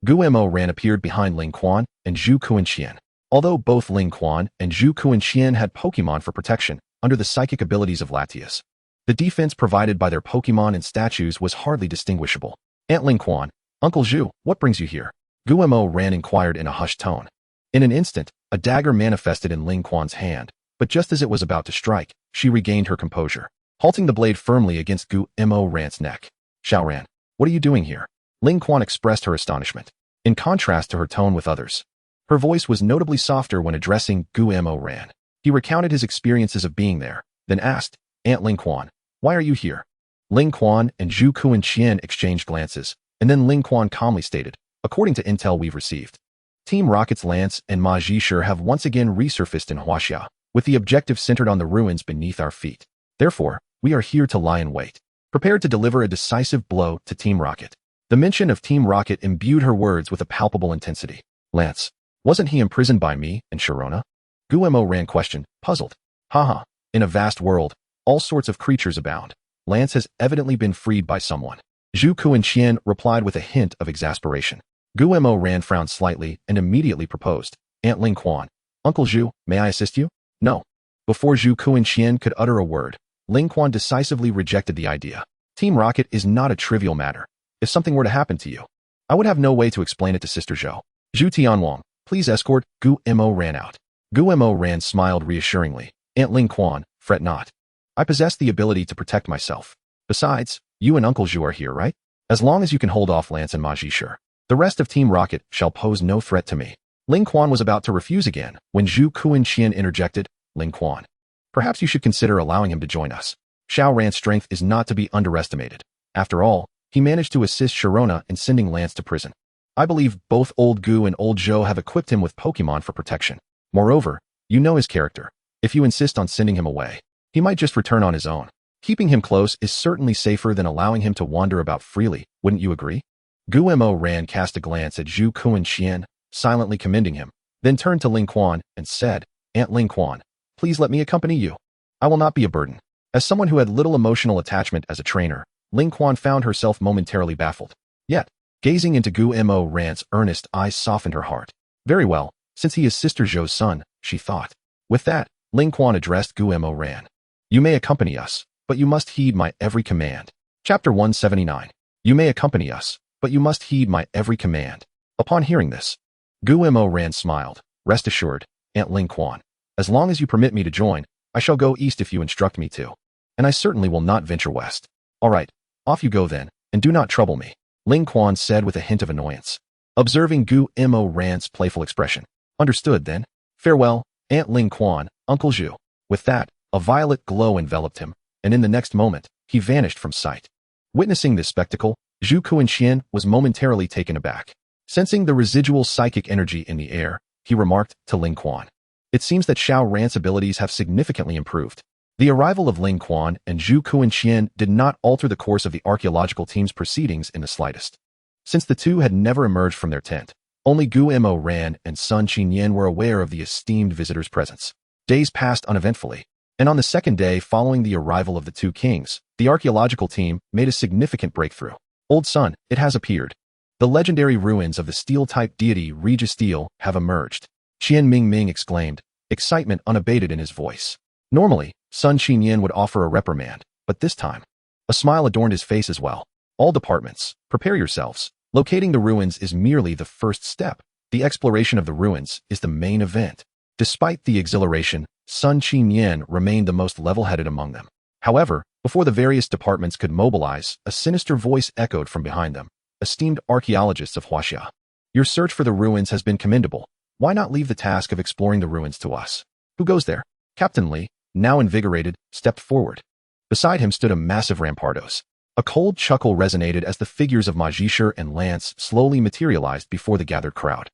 Goomoran appeared behind Ling Quan and Zhu Kuan-Xian. Although both Ling Quan and Zhu Kuan-Xian had Pokemon for protection under the psychic abilities of Latias, the defense provided by their Pokemon and statues was hardly distinguishable. Aunt Ling Quan, Uncle Zhu, what brings you here? Goomoran inquired in a hushed tone. In an instant, a dagger manifested in Ling Quan's hand, but just as it was about to strike, she regained her composure, halting the blade firmly against Goomoran's neck. Xiaoran, what are you doing here? Ling Quan expressed her astonishment. In contrast to her tone with others, her voice was notably softer when addressing Goomoran. He recounted his experiences of being there, then asked, Aunt Ling Quan, why are you here? Ling Quan and Zhu Kuan-Xian exchanged glances, and then Ling Quan calmly stated, according to intel we've received, Team Rocket's Lance and Ma Zhishir have once again resurfaced in Huaxia, with the objective centered on the ruins beneath our feet. Therefore, we are here to lie in wait, prepared to deliver a decisive blow to Team Rocket. The mention of Team Rocket imbued her words with a palpable intensity. Lance, wasn't he imprisoned by me and Sharona? Goomoran questioned, puzzled. Haha, in a vast world, all sorts of creatures abound. Lance has evidently been freed by someone. Zhu Kuan-qian replied with a hint of exasperation. Gu Mo Ran frowned slightly and immediately proposed. Aunt Ling Quan. Uncle Zhu, may I assist you? No. Before Zhu Kuan-qian could utter a word, Ling Quan decisively rejected the idea. Team Rocket is not a trivial matter. If something were to happen to you, I would have no way to explain it to Sister Zhou. Zhu Tianwang, please escort. Gu Mo Ran out. Gu Mo Ran smiled reassuringly. Aunt Ling Quan, fret not. I possess the ability to protect myself. Besides, you and Uncle Zhu are here, right? As long as you can hold off Lance and Ma Zhishe, the rest of Team Rocket shall pose no threat to me. Ling Quan was about to refuse again when Zhu Kuan-qian interjected. Ling Quan, perhaps you should consider allowing him to join us. Xiao Ran's strength is not to be underestimated. After all, he managed to assist Sharona in sending Lance to prison. I believe both Old Gu and Old Zhou have equipped him with Pokémon for protection. Moreover, you know his character. If you insist on sending him away, he might just return on his own. Keeping him close is certainly safer than allowing him to wander about freely, wouldn't you agree? Gu Mo Ran cast a glance at Zhu Kuan-qian, silently commending him, then turned to Ling Quan and said, Aunt Ling Quan, please let me accompany you. I will not be a burden. As someone who had little emotional attachment as a trainer, Ling Quan found herself momentarily baffled. Yet, gazing into Gu Mo Ran's earnest eyes softened her heart. Very well, since he is Sister Zhou's son, she thought. With that, Ling Quan addressed Gu Mo Ran. You may accompany us, but you must heed my every command. Chapter 179. You may accompany us, but you must heed my every command. Upon hearing this, Gu Mo Ran smiled. Rest assured, Aunt Ling Quan. As long as you permit me to join, I shall go east if you instruct me to. And I certainly will not venture west. All right, off you go then, and do not trouble me, Ling Quan said with a hint of annoyance, observing Gu Mo Ran's playful expression. Understood then. Farewell, Aunt Ling Quan, Uncle Zhu. With that, a violet glow enveloped him, and in the next moment, he vanished from sight. Witnessing this spectacle, Zhu Kuan-qian was momentarily taken aback. Sensing the residual psychic energy in the air, he remarked to Ling Quan. It seems that Xiao Ran's abilities have significantly improved. The arrival of Ling Quan and Zhu Kuan-qian did not alter the course of the archaeological team's proceedings in the slightest. Since the two had never emerged from their tent, only Gu Mo Ran and Sun Qinyan were aware of the esteemed visitor's presence. Days passed uneventfully, and on the second day following the arrival of the two kings, the archaeological team made a significant breakthrough. Old Sun, it has appeared. The legendary ruins of the steel-type deity Registeel have emerged. Qian Ming exclaimed, excitement unabated in his voice. Normally, Sun Qinyan would offer a reprimand, but this time, a smile adorned his face as well. All departments, prepare yourselves. Locating the ruins is merely the first step. The exploration of the ruins is the main event. Despite the exhilaration, Sun Qinyan remained the most level-headed among them. However, before the various departments could mobilize, a sinister voice echoed from behind them. Esteemed archaeologists of Huaxia, your search for the ruins has been commendable. Why not leave the task of exploring the ruins to us? Who goes there? Captain Li, now invigorated, stepped forward. Beside him stood a massive Rampardos. A cold chuckle resonated as the figures of Ma Zhishe and Lance slowly materialized before the gathered crowd.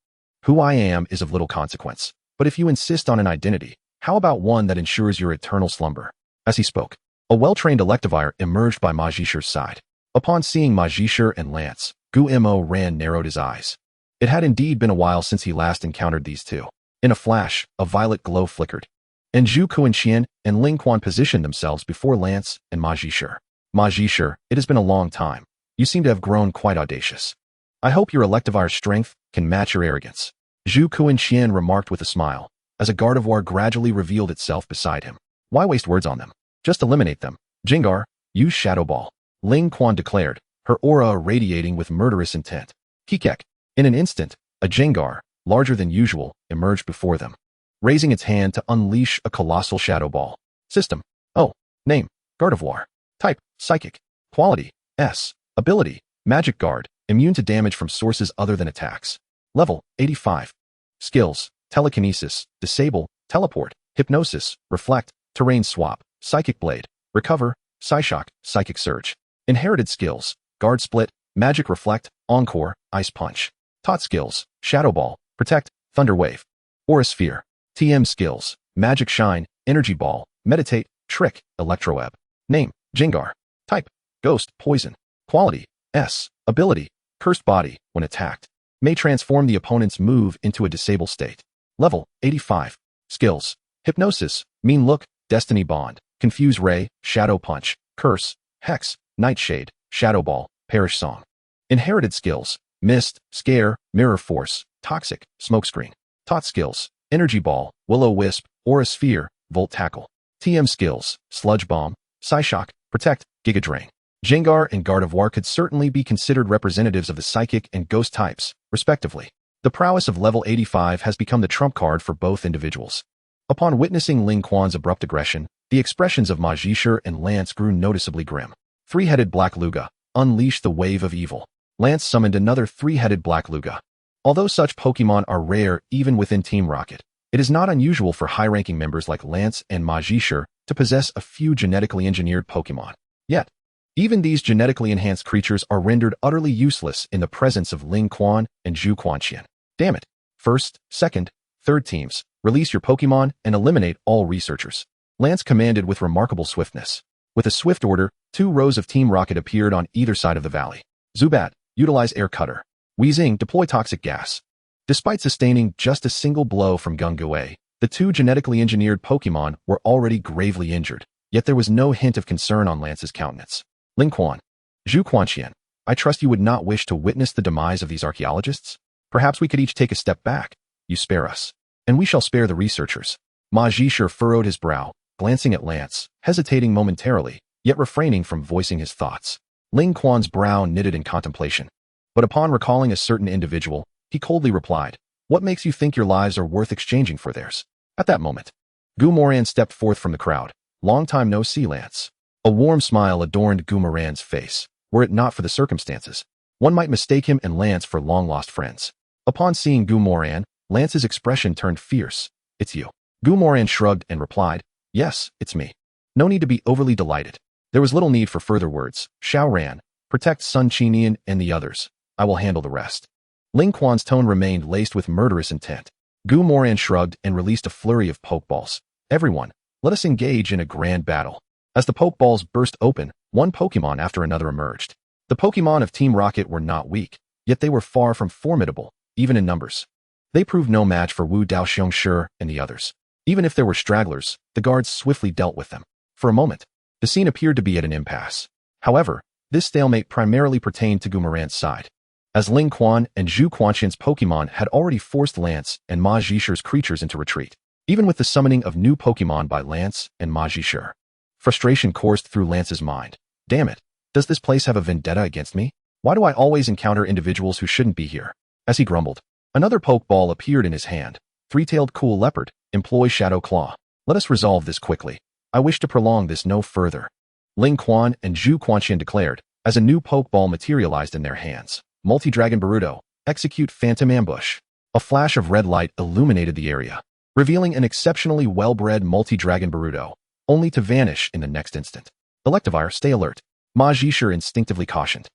Who I am is of little consequence, but if you insist on an identity, how about one that ensures your eternal slumber? As he spoke, a well-trained Electivire emerged by Ma Zhishe's side. Upon seeing Ma Zhishe and Lance, Gu Mo Ran narrowed his eyes. It had indeed been a while since he last encountered these two. In a flash, a violet glow flickered, and Zhu Kuan-qian and Ling Quan positioned themselves before Lance and Ma Zhishe. Ma Zhishe, it has been a long time. You seem to have grown quite audacious. I hope your Electivire's strength can match your arrogance. Zhu Kuan-qian remarked with a smile, as a Gardevoir gradually revealed itself beside him. Why waste words on them? Just eliminate them. Jengar, use Shadow Ball, Ling Quan declared, her aura radiating with murderous intent. Kikek. In an instant, a Jengar, larger than usual, emerged before them, raising its hand to unleash a colossal Shadow Ball. System. O. Name. Gardevoir. Type. Psychic. Quality. S. Ability. Magic Guard. Immune to damage from sources other than attacks. Level. 85. Skills. Telekinesis. Disable. Teleport. Hypnosis. Reflect. Terrain Swap. Psychic Blade. Recover. Psyshock. Psychic Surge. Inherited skills. Guard Split. Magic Reflect. Encore. Ice Punch. Taught skills. Shadow Ball. Protect. Thunder Wave. Aura Sphere. TM skills. Magic Shine. Energy Ball. Meditate. Trick. Electroweb. Name. Jengar. Type. Ghost. Poison. Quality. S. Ability. Cursed Body. When attacked, may transform the opponent's move into a disable state. Level. 85. Skills. Hypnosis. Mean Look. Destiny Bond. Confuse Ray. Shadow Punch. Curse. Hex, Nightshade, Shadow Ball, Perish Song. Inherited skills: Mist, Scare, Mirror Force, Toxic, Smokescreen. Taught skills: Energy Ball, Will-O-Wisp, Aura Sphere, Volt Tackle. TM skills: Sludge Bomb, Psyshock, Protect, Giga Drain. Jengar and Gardevoir could certainly be considered representatives of the Psychic and Ghost types, respectively. The prowess of level 85 has become the trump card for both individuals. Upon witnessing Ling Quan's abrupt aggression, the expressions of Majishur and Lance grew noticeably grim. Three-headed Black Luga, unleash the wave of evil. Lance summoned another three-headed Black Luga. Although such Pokemon are rare even within Team Rocket, it is not unusual for high-ranking members like Lance and Majishur to possess a few genetically engineered Pokemon. Yet, even these genetically enhanced creatures are rendered utterly useless in the presence of Ling Quan and Zhu Quanqian. Damn it. First, second, third teams, release your Pokemon and eliminate all researchers. Lance commanded with remarkable swiftness. With a swift order, 2 rows of Team Rocket appeared on either side of the valley. Zubat, utilize Air Cutter. Weezing, deploy Toxic Gas. Despite sustaining just a single blow from Gungue, the 2 genetically engineered Pokemon were already gravely injured, yet there was no hint of concern on Lance's countenance. Ling Quan. Zhu Quanqian, I trust you would not wish to witness the demise of these archaeologists? Perhaps we could each take a step back. You spare us, and we shall spare the researchers. Majishur furrowed his brow, glancing at Lance, hesitating momentarily, yet refraining from voicing his thoughts. Ling Quan's brow knitted in contemplation. But upon recalling a certain individual, he coldly replied, What makes you think your lives are worth exchanging for theirs? At that moment, Gumoran stepped forth from the crowd. Long time no see, Lance. A warm smile adorned Gumoran's face. Were it not for the circumstances, one might mistake him and Lance for long-lost friends. Upon seeing Gumoran, Lance's expression turned fierce. It's you. Gumoran shrugged and replied, Yes, it's me. No need to be overly delighted. There was little need for further words. Xiaoran, protect Sun Qinian and the others. I will handle the rest. Ling Quan's tone remained laced with murderous intent. Gumoran shrugged and released a flurry of Pokeballs. Everyone, let us engage in a grand battle. As the Pokeballs burst open, one Pokemon after another emerged. The Pokemon of Team Rocket were not weak, yet they were far from formidable, even in numbers. They proved no match for Wu Daoxiongshi and the others. Even if there were stragglers, the guards swiftly dealt with them. For a moment, the scene appeared to be at an impasse. However, this stalemate primarily pertained to Gumoran's side, as Ling Quan and Zhu Quanqian's Pokemon had already forced Lance and Majishur's creatures into retreat. Even with the summoning of new Pokemon by Lance and Majishur, frustration coursed through Lance's mind. Damn it, does this place have a vendetta against me? Why do I always encounter individuals who shouldn't be here? As he grumbled, another Pokeball appeared in his hand. Three-tailed Cool Leopard, employ Shadow Claw. Let us resolve this quickly. I wish to prolong this no further. Ling Quan and Zhu Quanqian declared, as a new Pokeball materialized in their hands. Multi-Dragon Baruto, execute Phantom Ambush. A flash of red light illuminated the area, revealing an exceptionally well-bred Multi-Dragon Baruto, only to vanish in the next instant. Electivire, stay alert. Majishur instinctively cautioned.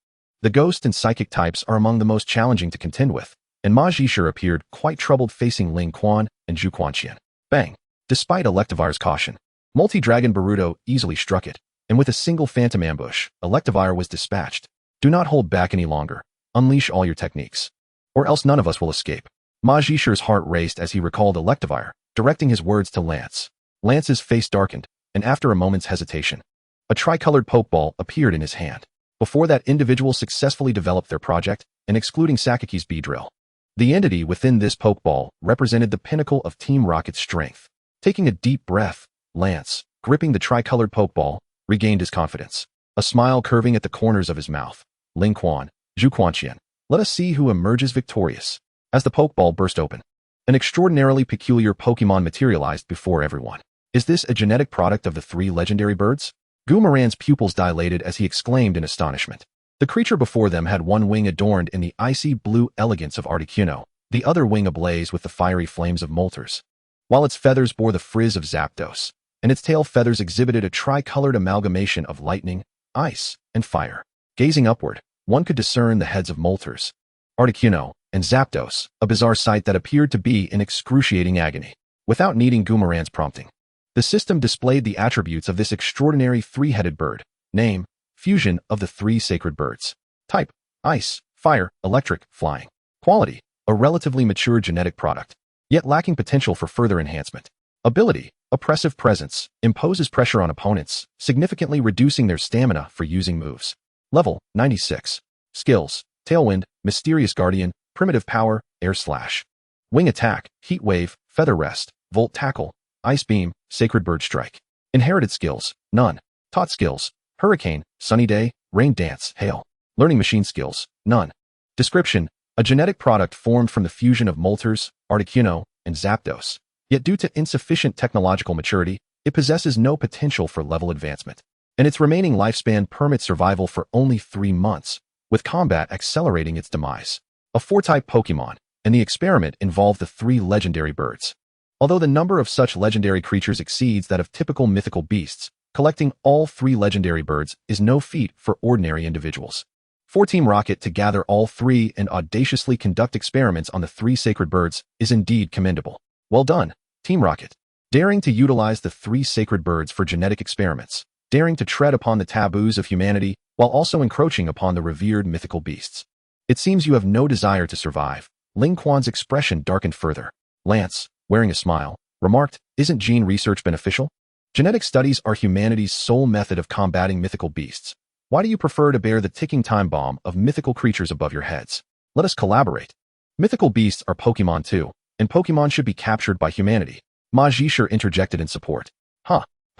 The Ghost and Psychic types are among the most challenging to contend with, and Majishur appeared quite troubled facing Ling Quan and Zhu Quanqian. Bang! Despite Electivire's caution, Multi-Dragon Baruto easily struck it, and with a single Phantom Ambush, Electivire was dispatched. Do not hold back any longer. Unleash all your techniques, or else none of us will escape. Majishur's heart raced as he recalled Electivire, directing his words to Lance. Lance's face darkened, and after a moment's hesitation, a tricolored Pokeball appeared in his hand. Before that individual successfully developed their project, and excluding Sakiki's Beedrill, the entity within this Pokeball represented the pinnacle of Team Rocket's strength. Taking a deep breath, Lance, gripping the tricolored Pokeball, regained his confidence, a smile curving at the corners of his mouth. Ling Quan, Zhu Quanqian, let us see who emerges victorious. As the Pokeball burst open, an extraordinarily peculiar Pokemon materialized before everyone. Is this a genetic product of the 3 legendary birds? Gumoran's pupils dilated as he exclaimed in astonishment. The creature before them had one wing adorned in the icy blue elegance of Articuno, the other wing ablaze with the fiery flames of Moltres, while its feathers bore the frizz of Zapdos, and its tail feathers exhibited a tricolored amalgamation of lightning, ice, and fire. Gazing upward, one could discern the heads of Moltres, Articuno, and Zapdos, a bizarre sight that appeared to be in excruciating agony. Without needing Gumoran's prompting, the system displayed the attributes of this extraordinary 3-headed bird. Name, fusion of the 3 sacred birds. Type, ice, fire, electric, flying. Quality, a relatively mature genetic product, yet lacking potential for further enhancement. Ability, Oppressive presence imposes pressure on opponents, significantly reducing their stamina for using moves. Level 96. Skills: Tailwind, Mysterious Guardian, Primitive Power, Air Slash. Wing Attack, Heat Wave, Feather Rest, Volt Tackle, Ice Beam, Sacred Bird Strike. Inherited skills: None. Taught skills: Hurricane, Sunny Day, Rain Dance, Hail. Learning machine skills: None. Description: a genetic product formed from the fusion of Moltres, Articuno, and Zapdos. Yet due to insufficient technological maturity, it possesses no potential for level advancement, and its remaining lifespan permits survival for only 3 months, with combat accelerating its demise. A 4-type Pokémon, and the experiment involved the 3 legendary birds. Although the number of such legendary creatures exceeds that of typical mythical beasts, collecting all 3 legendary birds is no feat for ordinary individuals. For Team Rocket to gather all 3 and audaciously conduct experiments on the 3 sacred birds is indeed commendable. Well done, Team Rocket. Daring to utilize the 3 sacred birds for genetic experiments, daring to tread upon the taboos of humanity while also encroaching upon the revered mythical beasts. It seems you have no desire to survive. Ling Quan's expression darkened further. Lance, wearing a smile, remarked, "Isn't gene research beneficial? Genetic studies are humanity's sole method of combating mythical beasts. Why do you prefer to bear the ticking time bomb of mythical creatures above your heads? Let us collaborate. Mythical beasts are Pokemon too, and Pokemon should be captured by humanity." Ma Zhisher interjected in support.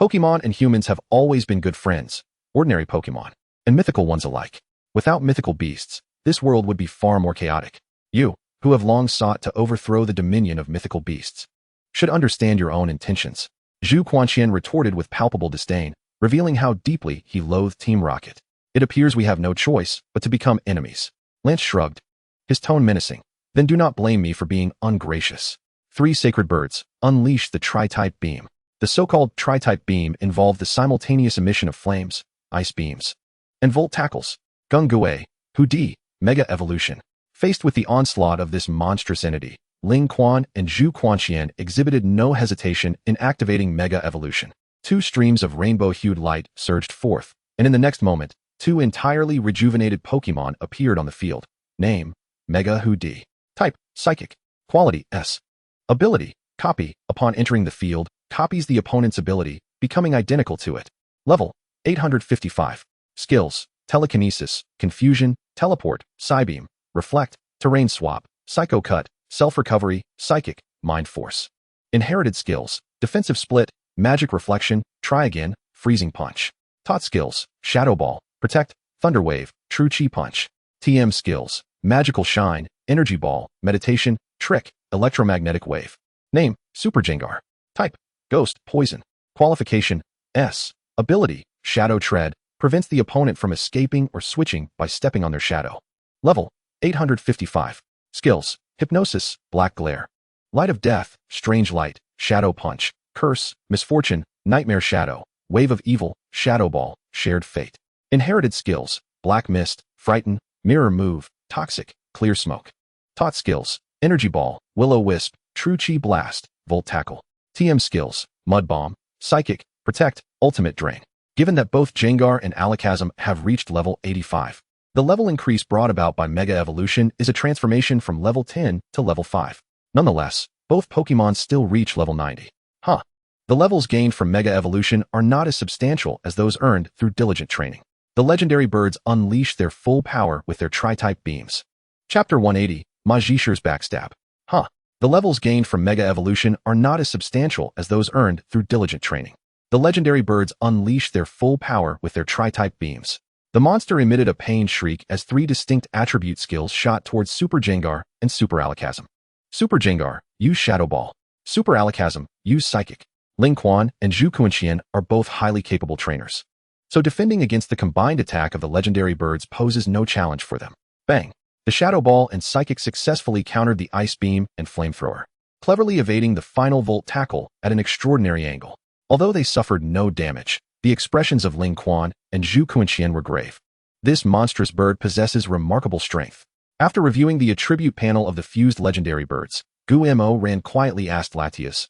Pokemon and humans have always been good friends, ordinary Pokemon, and mythical ones alike. Without mythical beasts, this world would be far more chaotic. You, who have long sought to overthrow the dominion of mythical beasts, should understand your own intentions. Zhu Quanqian retorted with palpable disdain, revealing how deeply he loathed Team Rocket. It appears we have no choice but to become enemies. Lance shrugged, his tone menacing. Then do not blame me for being ungracious. 3 sacred birds, unleash the Tri-type beam. The so-called Tri-type beam involved the simultaneous emission of flames, ice beams, and volt tackles. Gung Gue, Hu Di, Mega Evolution. Faced with the onslaught of this monstrous entity, Ling Quan and Zhu Quanqian exhibited no hesitation in activating Mega Evolution. 2 streams of rainbow-hued light surged forth, and in the next moment, 2 entirely rejuvenated Pokemon appeared on the field. Name: Mega Hu Di. Type: Psychic. Quality: S. Ability: Copy. Upon entering the field, copies the opponent's ability, becoming identical to it. Level: 855. Skills: Telekinesis, Confusion, Teleport, Psybeam, Reflect, Terrain Swap, Psycho Cut, Self-Recovery, Psychic, Mind Force. Inherited skills: Defensive Split, Magic Reflection, Try Again, Freezing Punch. Taught skills: Shadow Ball, Protect, Thunder Wave, True Chi Punch. TM skills: Magical Shine, Energy Ball, Meditation, Trick, Electromagnetic Wave. Name: Super Jengar. Type: Ghost, Poison. Qualification: S. Ability: Shadow Tread, prevents the opponent from escaping or switching by stepping on their shadow. Level: 855. Skills: Hypnosis, Black Glare. Light of Death, Strange Light, Shadow Punch, Curse, Misfortune, Nightmare Shadow, Wave of Evil, Shadow Ball, Shared Fate. Inherited skills: Black Mist, Frighten, Mirror Move, Toxic, Clear Smoke. Taught skills: Energy Ball, Will-O-Wisp, True Chi Blast, Volt Tackle. TM skills: Mud Bomb, Psychic, Protect, Ultimate Drain. Given that both Jengar and Alakazam have reached level 85, the level increase brought about by Mega Evolution is a transformation from level 10 to level 5. Nonetheless, both Pokemon still reach level 90. The levels gained from Mega Evolution are not as substantial as those earned through diligent training. The legendary birds unleash their full power with their Tri-type beams. Chapter 180, Ma Zhisher's Backstab. The levels gained from Mega Evolution are not as substantial as those earned through diligent training. The legendary birds unleash their full power with their Tri-type beams. The monster emitted a pained shriek as 3 distinct attribute skills shot towards Super Jengar and Super Alakazam. Super Jengar, use Shadow Ball. Super Alakazam, use Psychic. Ling Quan and Zhu Quanqian are both highly capable trainers, so defending against the combined attack of the legendary birds poses no challenge for them. Bang! The Shadow Ball and Psychic successfully countered the Ice Beam and Flamethrower, cleverly evading the final Volt Tackle at an extraordinary angle. Although they suffered no damage, the expressions of Ling Quan and Zhu Quanqian were grave. This monstrous bird possesses remarkable strength. After reviewing the attribute panel of the fused legendary birds, Gu Mo ran quietly asked Latias,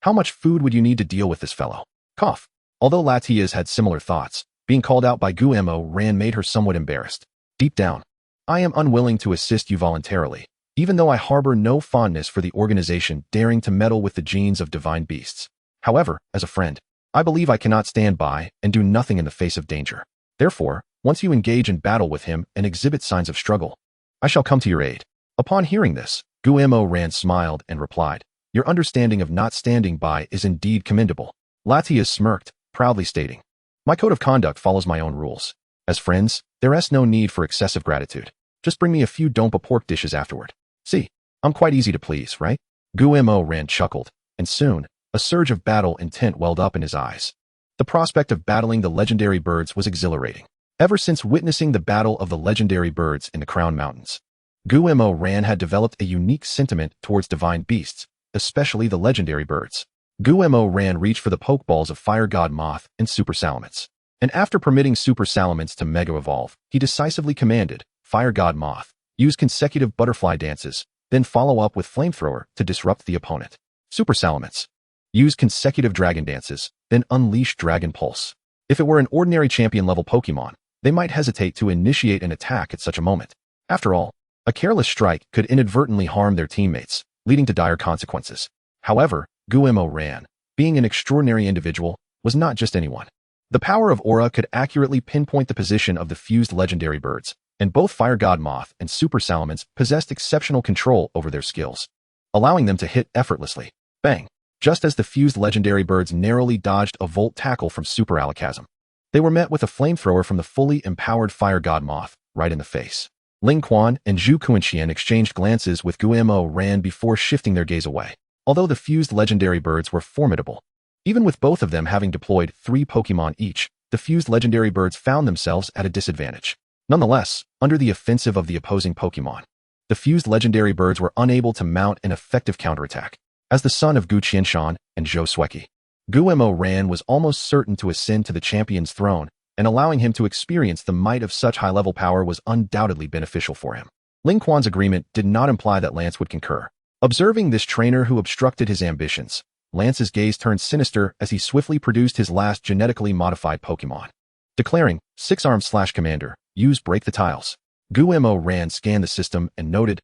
how much food would you need to deal with this fellow? Cough. Although Latias had similar thoughts, being called out by Gu Mo made her somewhat embarrassed. Deep down, I am unwilling to assist you voluntarily, even though I harbor no fondness for the organization daring to meddle with the genes of divine beasts. However, as a friend, I believe I cannot stand by and do nothing in the face of danger. Therefore, once you engage in battle with him and exhibit signs of struggle, I shall come to your aid." Upon hearing this, Guillermo Ran smiled and replied, "Your understanding of not standing by is indeed commendable." Latias smirked, proudly stating, "My code of conduct follows my own rules. As friends, there is no need for excessive gratitude. Just bring me a few dompa pork dishes afterward. See, I'm quite easy to please, right?" Guillermo Ran chuckled, and soon, a surge of battle intent welled up in his eyes. The prospect of battling the legendary birds was exhilarating. Ever since witnessing the battle of the legendary birds in the Crown Mountains, Guillermo Ran had developed a unique sentiment towards divine beasts, especially the legendary birds. Guillermo Ran reached for the Pokeballs of Fire God Moth and Super Salamence. And after permitting Super Salamence to Mega Evolve, he decisively commanded Fire God Moth, use consecutive butterfly dances, then follow up with Flamethrower to disrupt the opponent. Super Salamence, use consecutive Dragon Dances, then unleash Dragon Pulse. If it were an ordinary champion-level Pokemon, they might hesitate to initiate an attack at such a moment. After all, a careless strike could inadvertently harm their teammates, leading to dire consequences. However, Guillermo Ran, being an extraordinary individual, was not just anyone. The power of Aura could accurately pinpoint the position of the fused legendary birds, and both Fire God Moth and Super Salamence possessed exceptional control over their skills, allowing them to hit effortlessly. Bang! Just as the fused legendary birds narrowly dodged a Volt Tackle from Super Alakazam, they were met with a Flamethrower from the fully empowered Fire God Moth, right in the face. Ling Quan and Zhu Kuanqian exchanged glances with Guillermo Ran before shifting their gaze away. Although the fused legendary birds were formidable, even with both of them having deployed 3 Pokemon each, the fused legendary birds found themselves at a disadvantage. Nonetheless, under the offensive of the opposing Pokemon, the fused legendary birds were unable to mount an effective counterattack. As the son of Gu Qianshan and Zhou Sueki, Guillermo Ran was almost certain to ascend to the champion's throne, and allowing him to experience the might of such high-level power was undoubtedly beneficial for him. Ling Quan's agreement did not imply that Lance would concur. Observing this trainer who obstructed his ambitions, Lance's gaze turned sinister as he swiftly produced his last genetically modified Pokemon. Declaring, 6-arm/commander, use Break the Tiles. Guillermo Ran scanned the system and noted,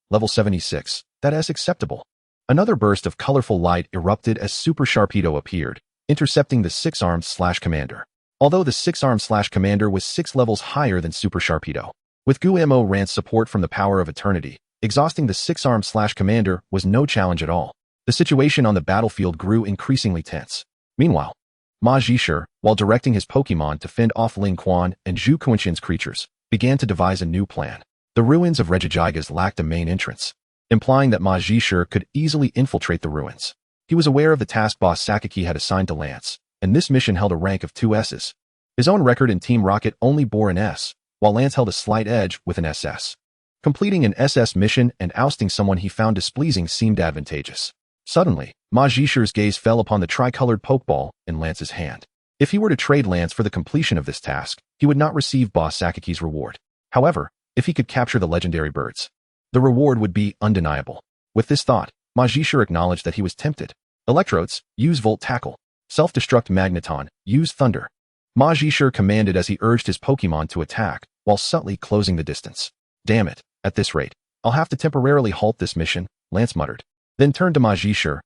level 76, that is acceptable. Another burst of colorful light erupted as Super Sharpedo appeared, intercepting the 6-arm/commander. Although the 6-arm/commander was 6 levels higher than Super Sharpedo, with Guillermo Ran's support from the power of eternity, exhausting the 6-arm/commander was no challenge at all. The situation on the battlefield grew increasingly tense. Meanwhile, Ma Zhisher, while directing his Pokemon to fend off Ling Quan and Zhu Kuanqian's creatures, began to devise a new plan. The ruins of Regigigas lacked a main entrance, implying that Ma Zhisher could easily infiltrate the ruins. He was aware of the task boss Sakaki had assigned to Lance, and this mission held a rank of 2 S's. His own record in Team Rocket only bore an S, while Lance held a slight edge with an SS. Completing an SS mission and ousting someone he found displeasing seemed advantageous. Suddenly, Ma Zhisher's gaze fell upon the tricolored Pokeball in Lance's hand. If he were to trade Lance for the completion of this task, he would not receive Boss Sakaki's reward. However, if he could capture the legendary birds, the reward would be undeniable. With this thought, Ma Zhisher acknowledged that he was tempted. Electrodes, use Volt Tackle. Self-destruct Magneton, use Thunder. Ma Zhisher commanded as he urged his Pokemon to attack, while subtly closing the distance. Damn it, at this rate, I'll have to temporarily halt this mission, Lance muttered. Then turned to Ma Zhisher,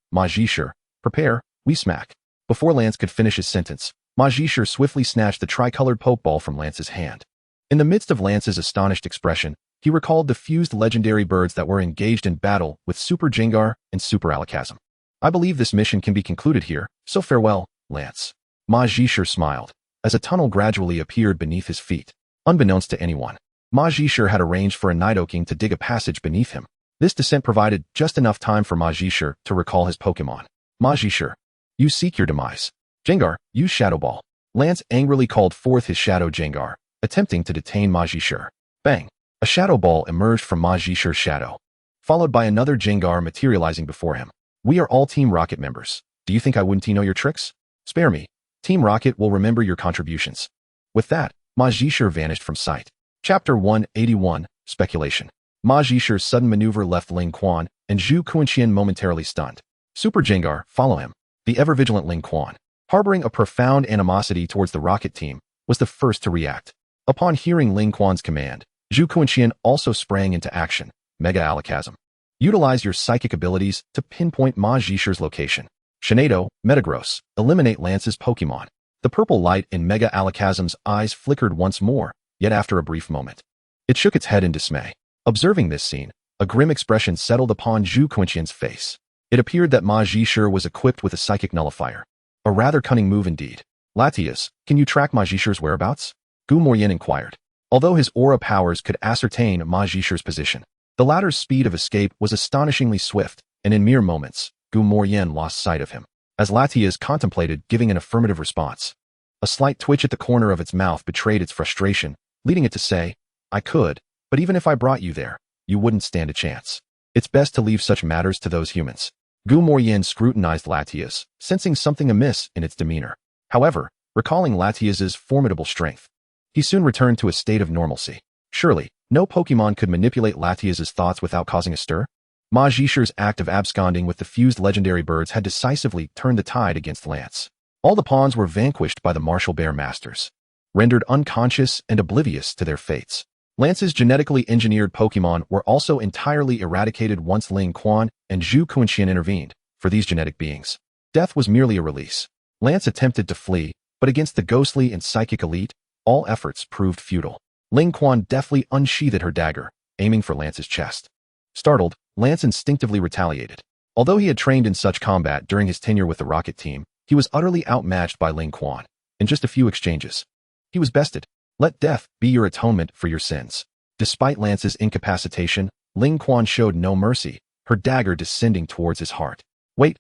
prepare, we smack. Before Lance could finish his sentence, Ma Zhisher swiftly snatched the tricolored Pokeball from Lance's hand. In the midst of Lance's astonished expression, he recalled the fused legendary birds that were engaged in battle with Super Gengar and Super Alakazam. I believe this mission can be concluded here, so farewell, Lance. Ma Zhisher smiled, as a tunnel gradually appeared beneath his feet. Unbeknownst to anyone, Ma Zhisher had arranged for a Nidoking to dig a passage beneath him. This descent provided just enough time for Ma Zhisher to recall his Pokemon. Ma Zhisher, you seek your demise. Gengar, use Shadow Ball. Lance angrily called forth his Shadow Gengar, attempting to detain Ma Zhisher. Bang! A Shadow Ball emerged from Ma Zhisher's shadow, followed by another Gengar materializing before him. We are all Team Rocket members. Do you think I wouldn't know your tricks? Spare me. Team Rocket will remember your contributions. With that, Ma Zhisher vanished from sight. Chapter 181, Speculation. Ma Zhisher's sudden maneuver left Ling Quan and Zhu Kuanqian momentarily stunned. Super Gengar, follow him. The ever-vigilant Ling Quan, harboring a profound animosity towards the Rocket team, was the first to react. Upon hearing Ling Quan's command, Zhu Kuanqian also sprang into action. Mega Alakazam. Utilize your psychic abilities to pinpoint Ma Zhisher's location. Shenado, Metagross, eliminate Lance's Pokémon. The purple light in Mega Alakazam's eyes flickered once more, yet after a brief moment. It shook its head in dismay. Observing this scene, a grim expression settled upon Zhu Quinqian's face. It appeared that Ma Zhishir was equipped with a psychic nullifier. A rather cunning move indeed. Latias, can you track Ma Zhishir's whereabouts? Gu Moyen inquired. Although his aura powers could ascertain Ma Zhishir's position, the latter's speed of escape was astonishingly swift, and in mere moments, Gu Moyen lost sight of him. As Latias contemplated giving an affirmative response, a slight twitch at the corner of its mouth betrayed its frustration, leading it to say, I could, but even if I brought you there, you wouldn't stand a chance. It's best to leave such matters to those humans. Gu Moyen scrutinized Latias, sensing something amiss in its demeanor. However, recalling Latias's formidable strength, he soon returned to a state of normalcy. Surely, no Pokémon could manipulate Latias's thoughts without causing a stir? Ma Zhishir's act of absconding with the fused legendary birds had decisively turned the tide against Lance. All the pawns were vanquished by the martial bear masters, rendered unconscious and oblivious to their fates. Lance's genetically engineered Pokémon were also entirely eradicated once Ling Quan and Zhu Quinqian intervened. For these genetic beings, death was merely a release. Lance attempted to flee, but against the ghostly and psychic elite, all efforts proved futile. Ling Quan deftly unsheathed her dagger, aiming for Lance's chest. Startled, Lance instinctively retaliated. Although he had trained in such combat during his tenure with the Rocket Team, he was utterly outmatched by Ling Quan. In just a few exchanges, he was bested. Let death be your atonement for your sins. Despite Lance's incapacitation, Ling Quan showed no mercy, her dagger descending towards his heart. Wait,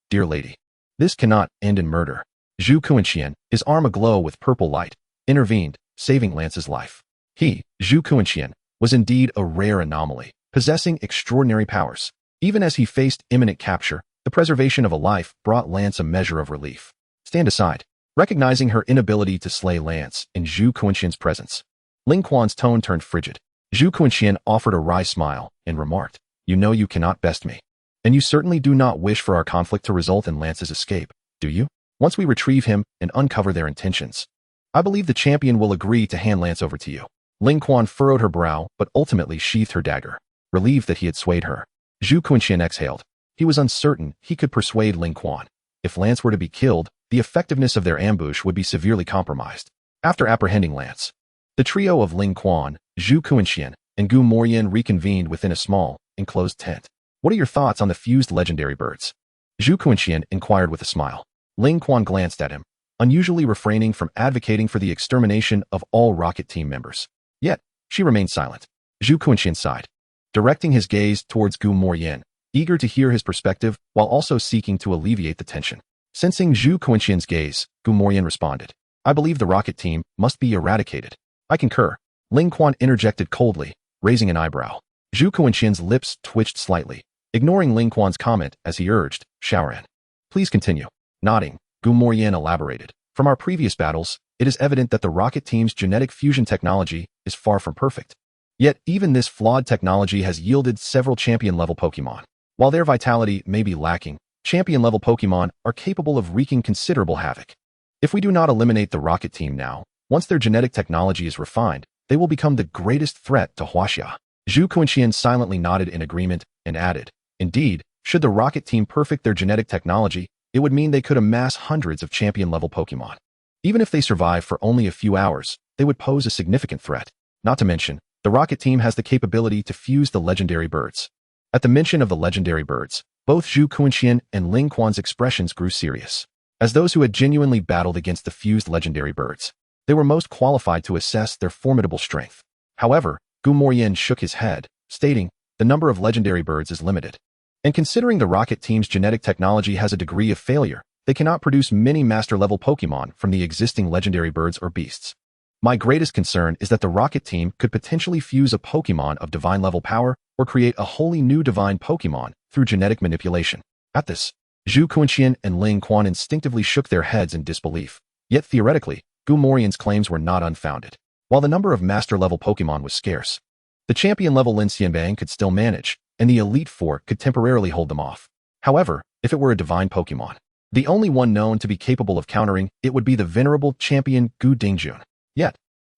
dear lady. This cannot end in murder. Zhu Quinqian, his arm aglow with purple light, intervened, saving Lance's life. He, Zhu Quinqian, was indeed a rare anomaly, possessing extraordinary powers. Even as he faced imminent capture, the preservation of a life brought Lance a measure of relief. Stand aside. Recognizing her inability to slay Lance in Zhu Quinqian's presence, Ling Quan's tone turned frigid. Zhu Quinqian offered a wry smile and remarked, You know you cannot best me. And you certainly do not wish for our conflict to result in Lance's escape, do you? Once we retrieve him and uncover their intentions, I believe the champion will agree to hand Lance over to you. Ling Quan furrowed her brow but ultimately sheathed her dagger, relieved that he had swayed her. Zhu Quinqian exhaled. He was uncertain he could persuade Ling Quan. If Lance were to be killed, the effectiveness of their ambush would be severely compromised. After apprehending Lance, the trio of Ling Quan, Zhu Quinqian, and Gu Moyen reconvened within a small, enclosed tent. What are your thoughts on the fused legendary birds? Zhu Quinqian inquired with a smile. Ling Quan glanced at him, unusually refraining from advocating for the extermination of all Rocket Team members. Yet, she remained silent. Zhu Quinqian sighed, directing his gaze towards Gu Moyen, eager to hear his perspective while also seeking to alleviate the tension. Sensing Zhu Quinqian's gaze, Gu Moyen responded, I believe the Rocket Team must be eradicated. I concur. Ling Quan interjected coldly, raising an eyebrow. Zhu Quinqian's lips twitched slightly, ignoring Ling Quan's comment as he urged, Shaoran. Please continue. Nodding, Gu Moyen elaborated. From our previous battles, it is evident that the Rocket Team's genetic fusion technology is far from perfect. Yet even this flawed technology has yielded several champion-level Pokémon. While their vitality may be lacking, champion-level Pokémon are capable of wreaking considerable havoc. If we do not eliminate the Rocket Team now, once their genetic technology is refined, they will become the greatest threat to Huaxia. Zhu Quinqian silently nodded in agreement and added, Indeed, should the Rocket Team perfect their genetic technology, it would mean they could amass hundreds of champion-level Pokémon. Even if they survive for only a few hours, they would pose a significant threat. Not to mention, the Rocket Team has the capability to fuse the legendary birds. At the mention of the legendary birds, both Zhu Quinqian and Ling Quan's expressions grew serious. As those who had genuinely battled against the fused legendary birds, they were most qualified to assess their formidable strength. However, Gu Moyen shook his head, stating, the number of legendary birds is limited. And considering the Rocket Team's genetic technology has a degree of failure, they cannot produce many master-level Pokémon from the existing legendary birds or beasts. My greatest concern is that the Rocket Team could potentially fuse a Pokémon of divine-level power or create a wholly new divine Pokémon through genetic manipulation. At this, Zhu Quinqian and Ling Quan instinctively shook their heads in disbelief. Yet theoretically, Gu Moyen's claims were not unfounded. While the number of master-level Pokémon was scarce, the champion-level Lin Xianbang could still manage, and the Elite Four could temporarily hold them off. However, if it were a divine Pokémon, the only one known to be capable of countering it would be the venerable champion Gu Dingjun. Yet,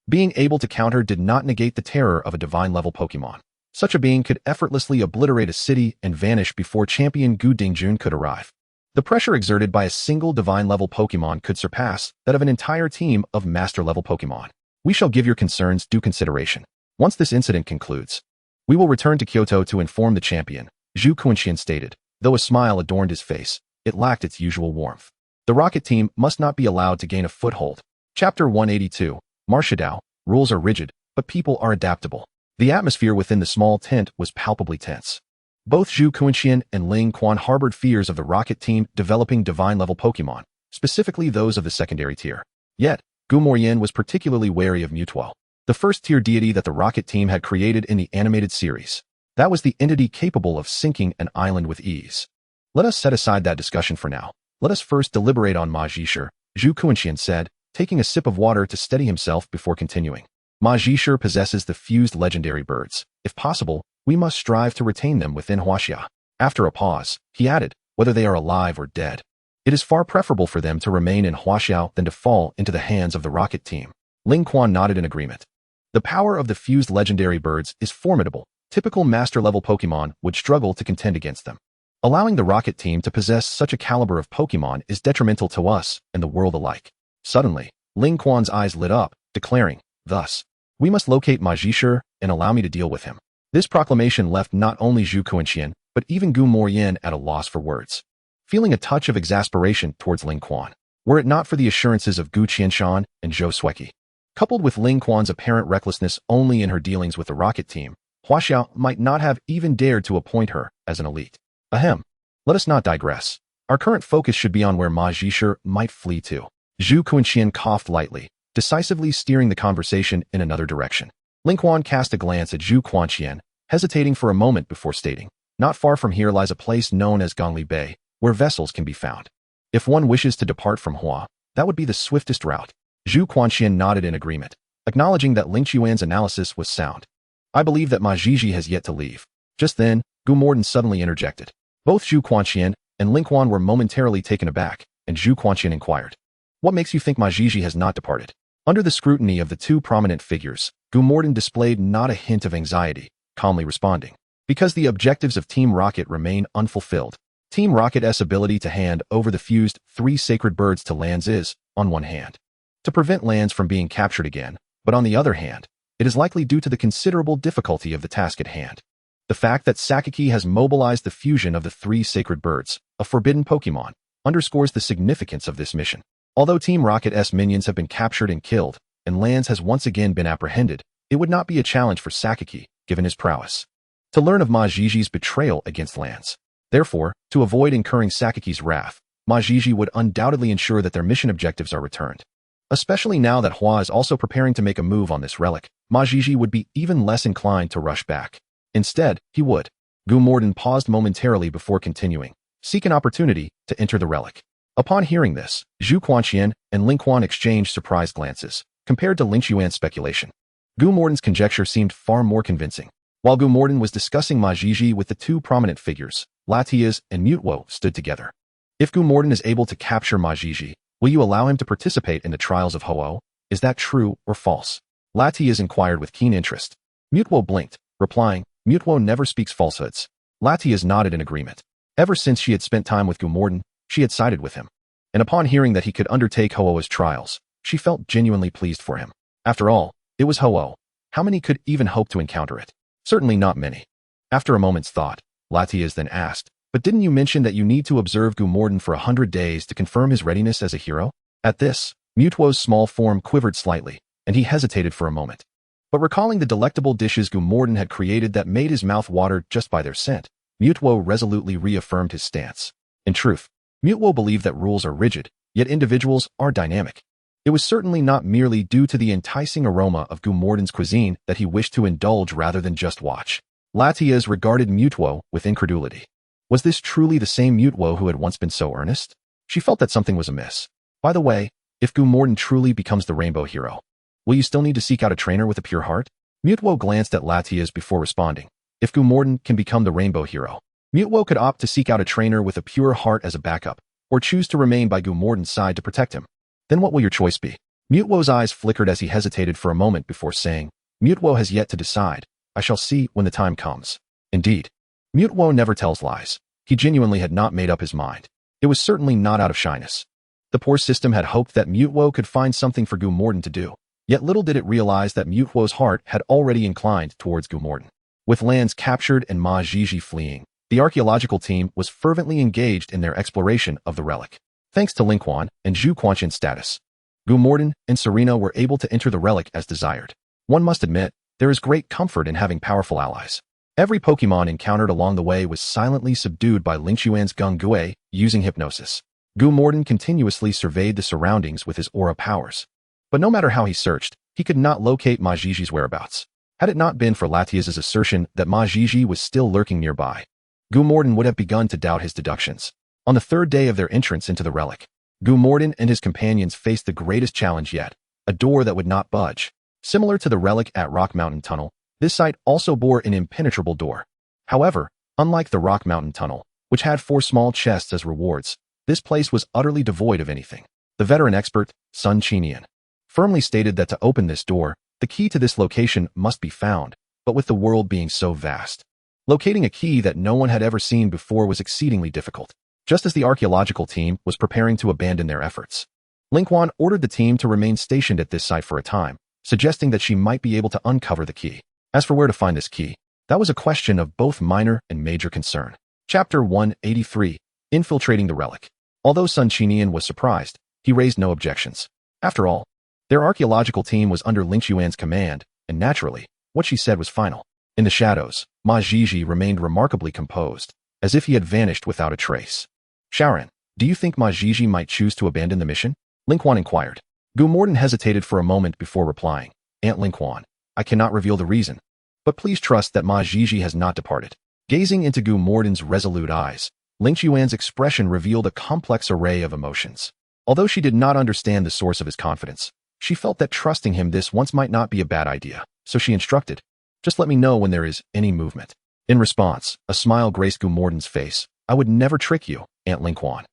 being able to counter did not negate the terror of a divine-level Pokémon. Such a being could effortlessly obliterate a city and vanish before champion Gu Dingjun could arrive. The pressure exerted by a single divine-level Pokémon could surpass that of an entire team of master-level Pokémon. We shall give your concerns due consideration. Once this incident concludes, we will return to Kyoto to inform the champion, Zhu Quinxian stated. Though a smile adorned his face, it lacked its usual warmth. The rocket team must not be allowed to gain a foothold. Chapter 182, Marshadao, rules are rigid, but people are adaptable. The atmosphere within the small tent was palpably tense. Both Zhu Quinxian and Ling Quan harbored fears of the rocket team developing divine-level Pokémon, specifically those of the secondary tier. Yet, Gu Morian was particularly wary of Mutuo, the first-tier deity that the rocket team had created in the animated series. That was the entity capable of sinking an island with ease. Let us set aside that discussion for now. Let us first deliberate on Ma Zhisher, Zhu Quinxian said, taking a sip of water to steady himself before continuing. Ma Zhisher possesses the fused legendary birds. If possible, we must strive to retain them within Huaxia. After a pause, he added, whether they are alive or dead. It is far preferable for them to remain in Huaxiao than to fall into the hands of the rocket team. Ling Quan nodded in agreement. The power of the fused legendary birds is formidable. Typical master-level Pokémon would struggle to contend against them. Allowing the rocket team to possess such a caliber of Pokémon is detrimental to us and the world alike. Suddenly, Ling Quan's eyes lit up, declaring, thus, we must locate Ma Zhisher and allow me to deal with him. This proclamation left not only Zhu Quinxian, but even Gu Morian at a loss for words. Feeling a touch of exasperation towards Ling Quan, were it not for the assurances of Gu Qianshan and Zhou Sueki. Coupled with Ling Quan's apparent recklessness only in her dealings with the rocket team, Huaxiao might not have even dared to appoint her as an elite. Ahem. Let us not digress. Our current focus should be on where Ma Zhisher might flee to. Zhu Quinxian coughed lightly, decisively steering the conversation in another direction. Ling Quan cast a glance at Zhu Quinxian, hesitating for a moment before stating, not far from here lies a place known as Gongli Bay, where vessels can be found. If one wishes to depart from Hua, that would be the swiftest route. Zhu Quinxian nodded in agreement, acknowledging that Ling Qiuan's analysis was sound. I believe that Ma Zhizhi has yet to leave. Just then, Gu Morden suddenly interjected. Both Zhu Quinxian and Ling Quan were momentarily taken aback, and Zhu Quinxian inquired, what makes you think Ma Zhizhi has not departed? Under the scrutiny of the two prominent figures, Gu Morden displayed not a hint of anxiety, calmly responding. Because the objectives of Team Rocket remain unfulfilled. Team Rocket's ability to hand over the fused 3 sacred birds to lands is, on one hand, to prevent lands from being captured again, but on the other hand, it is likely due to the considerable difficulty of the task at hand. The fact that Sakaki has mobilized the fusion of the 3 sacred birds, a forbidden Pokémon, underscores the significance of this mission. Although Team Rocket's minions have been captured and killed, and Lands has once again been apprehended, it would not be a challenge for Sakaki, given his prowess, to learn of Ma Zhiji's betrayal against Lands. Therefore, to avoid incurring Sakaki's wrath, Ma Zhiji would undoubtedly ensure that their mission objectives are returned. Especially now that Hua is also preparing to make a move on this relic, Ma Zhiji would be even less inclined to rush back. Instead, he would. Gu Morden paused momentarily before continuing, seek an opportunity to enter the relic. Upon hearing this, Zhu Quinxian and Ling Quan exchanged surprised glances, compared to Ling Qiuan's speculation. Gu Morden's conjecture seemed far more convincing. While Gu Morden was discussing Ma Zhiji with the two prominent figures, Latias and Mutuo stood together. If Gu Morden is able to capture Ma Zhiji, will you allow him to participate in the trials of Ho-Oh? Is that true or false? Latias inquired with keen interest. Mutuo blinked, replying, Mutuo never speaks falsehoods. Latias nodded in agreement. Ever since she had spent time with Gu Morden, she had sided with him. And upon hearing that he could undertake Ho-Oh's trials, she felt genuinely pleased for him. After all, it was Ho-Oh. How many could even hope to encounter it? Certainly not many. After a moment's thought, Latias then asked, but didn't you mention that you need to observe Gu Morden for 100 days to confirm his readiness as a hero? At this, Mutuo's small form quivered slightly, and he hesitated for a moment. But recalling the delectable dishes Gu Morden had created that made his mouth water just by their scent, Mutuo resolutely reaffirmed his stance. In truth, Mutuo believed that rules are rigid, yet individuals are dynamic. It was certainly not merely due to the enticing aroma of Gu Morden's cuisine that he wished to indulge rather than just watch. Latias regarded Mutuo with incredulity. Was this truly the same Mutuo who had once been so earnest? She felt that something was amiss. By the way, if Gu Morden truly becomes the Rainbow Hero, will you still need to seek out a trainer with a pure heart? Mutuo glanced at Latias before responding. If Gu Morden can become the Rainbow Hero, Mutuo could opt to seek out a trainer with a pure heart as a backup, or choose to remain by Gu Morden's side to protect him. Then what will your choice be? Mutuo's eyes flickered as he hesitated for a moment before saying, Mutuo has yet to decide. I shall see when the time comes. Indeed, Mutuo never tells lies. He genuinely had not made up his mind. It was certainly not out of shyness. The poor system had hoped that Mutwo could find something for Gumorden to do, yet little did it realize that Mutwo's heart had already inclined towards Gumorden. With lands captured and Ma Jiji fleeing, the archaeological team was fervently engaged in their exploration of the relic. Thanks to Linquan and Zhu Quanqian's status, Gumorden and Serena were able to enter the relic as desired. One must admit, there is great comfort in having powerful allies. Every Pokemon encountered along the way was silently subdued by Lingxuan's Gung-Gue using hypnosis. Gumorden continuously surveyed the surroundings with his aura powers. But no matter how he searched, he could not locate Ma Jiji's whereabouts. Had it not been for Latias's assertion that Ma Jiji was still lurking nearby, Gumorden would have begun to doubt his deductions. On the third day of their entrance into the relic, Gumorden and his companions faced the greatest challenge yet, a door that would not budge. Similar to the relic at Rock Mountain Tunnel, this site also bore an impenetrable door. However, unlike the Rock Mountain Tunnel, which had 4 small chests as rewards, this place was utterly devoid of anything. The veteran expert, Sun Chinian, firmly stated that to open this door, the key to this location must be found, but with the world being so vast, locating a key that no one had ever seen before was exceedingly difficult. Just as the archaeological team was preparing to abandon their efforts, Linquan ordered the team to remain stationed at this site for a time, suggesting that she might be able to uncover the key. As for where to find this key, that was a question of both minor and major concern. Chapter 183, Infiltrating the Relic. Although Sun Chinian was surprised, he raised no objections. After all, their archaeological team was under Lingxuan's command, and naturally, what she said was final. In the shadows, Ma Jiji remained remarkably composed, as if he had vanished without a trace. Xiaoran, do you think Ma Jiji might choose to abandon the mission? Linquan inquired. Gumorden hesitated for a moment before replying. Aunt Linquan, I cannot reveal the reason, but please trust that Ma Jiji has not departed. Gazing into Gumorden's resolute eyes, Lingxuan's expression revealed a complex array of emotions. Although she did not understand the source of his confidence, she felt that trusting him this once might not be a bad idea, so she instructed, just let me know when there is any movement. In response, a smile graced Gumorden's face. I would never trick you, Aunt Linquan.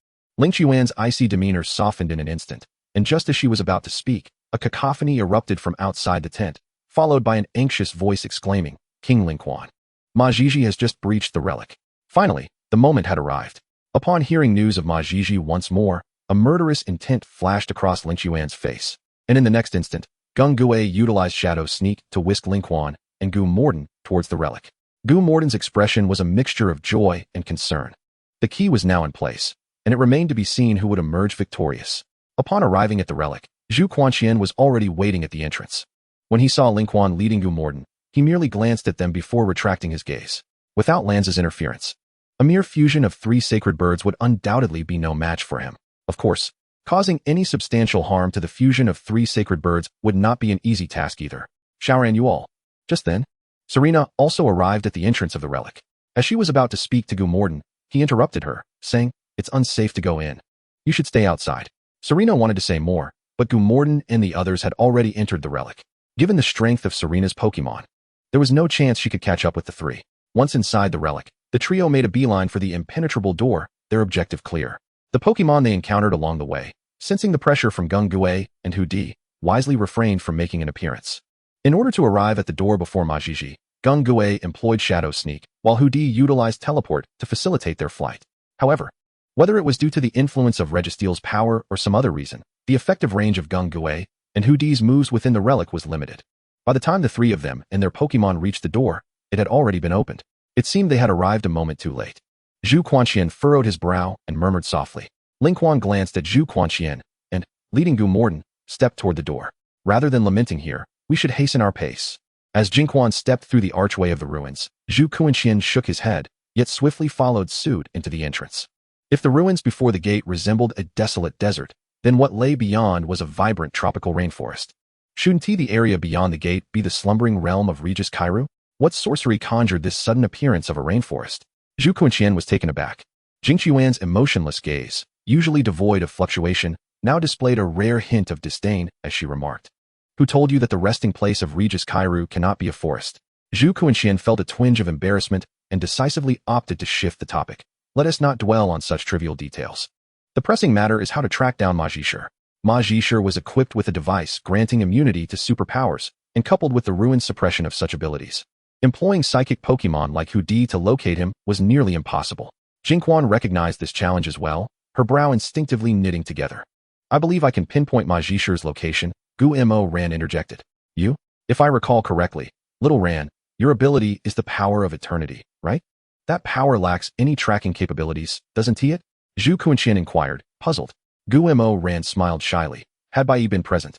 Lingxuan's icy demeanor softened in an instant, and just as she was about to speak, a cacophony erupted from outside the tent, followed by an anxious voice exclaiming, King Linquan, Ma Jiji has just breached the relic. Finally, the moment had arrived. Upon hearing news of Ma Jiji once more, a murderous intent flashed across Lingxuan's face, and in the next instant, Gung-Gue utilized Shadow Sneak to whisk Linquan and Gumorden towards the relic. Gumorden's expression was a mixture of joy and concern. The key was now in place, and it remained to be seen who would emerge victorious. Upon arriving at the relic, Zhu Quanqian was already waiting at the entrance. When he saw Linquan leading Gumorden, he merely glanced at them before retracting his gaze. Without Lanza's interference, a mere fusion of 3 sacred birds would undoubtedly be no match for him. Of course, causing any substantial harm to the fusion of 3 sacred birds would not be an easy task either. Xiaoran you all. Just then, Serena also arrived at the entrance of the relic. As she was about to speak to Gumorden, he interrupted her, saying, It's unsafe to go in. You should stay outside. Serena wanted to say more, but Gumorden and the others had already entered the relic. Given the strength of Serena's Pokemon, there was no chance she could catch up with the 3. Once inside the relic, the trio made a beeline for the impenetrable door, their objective clear. The Pokemon they encountered along the way, sensing the pressure from Gung-Gue and Hudi, wisely refrained from making an appearance. In order to arrive at the door before Ma Jiji, Gung-Gue employed Shadow Sneak, while Hudi utilized Teleport to facilitate their flight. However, whether it was due to the influence of Registeel's power or some other reason, the effective range of Gung-Gue and Hudi's moves within the relic was limited. By the time the 3 of them and their Pokemon reached the door, it had already been opened. It seemed they had arrived a moment too late. Zhu Quanqian furrowed his brow and murmured softly. Linquan glanced at Zhu Quanqian and, leading Gumorden, stepped toward the door. Rather than lamenting here, we should hasten our pace. As Jinquan stepped through the archway of the ruins, Zhu Quanqian shook his head, yet swiftly followed suit into the entrance. If the ruins before the gate resembled a desolate desert, then what lay beyond was a vibrant tropical rainforest. Shouldn't the area beyond the gate be the slumbering realm of Regis Kairu? What sorcery conjured this sudden appearance of a rainforest? Zhu Quanqian was taken aback. Jingquan's emotionless gaze, usually devoid of fluctuation, now displayed a rare hint of disdain as she remarked. Who told you that the resting place of Regis Kairu cannot be a forest? Zhu Quanqian felt a twinge of embarrassment and decisively opted to shift the topic. Let us not dwell on such trivial details. The pressing matter is how to track down Ma Jiji. Ma Jiji was equipped with a device granting immunity to superpowers, and coupled with the ruined suppression of such abilities, employing psychic Pokemon like Hudi to locate him was nearly impossible. Jinquan recognized this challenge as well, her brow instinctively knitting together. I believe I can pinpoint Ma Jishi's location, Gu Mo Ran interjected. You? If I recall correctly, little Ran, your ability is the power of eternity, right? That power lacks any tracking capabilities, doesn't it? Zhu Kuanqian inquired, puzzled. Gu Mo Ran smiled shyly. Had Bai Yi been present,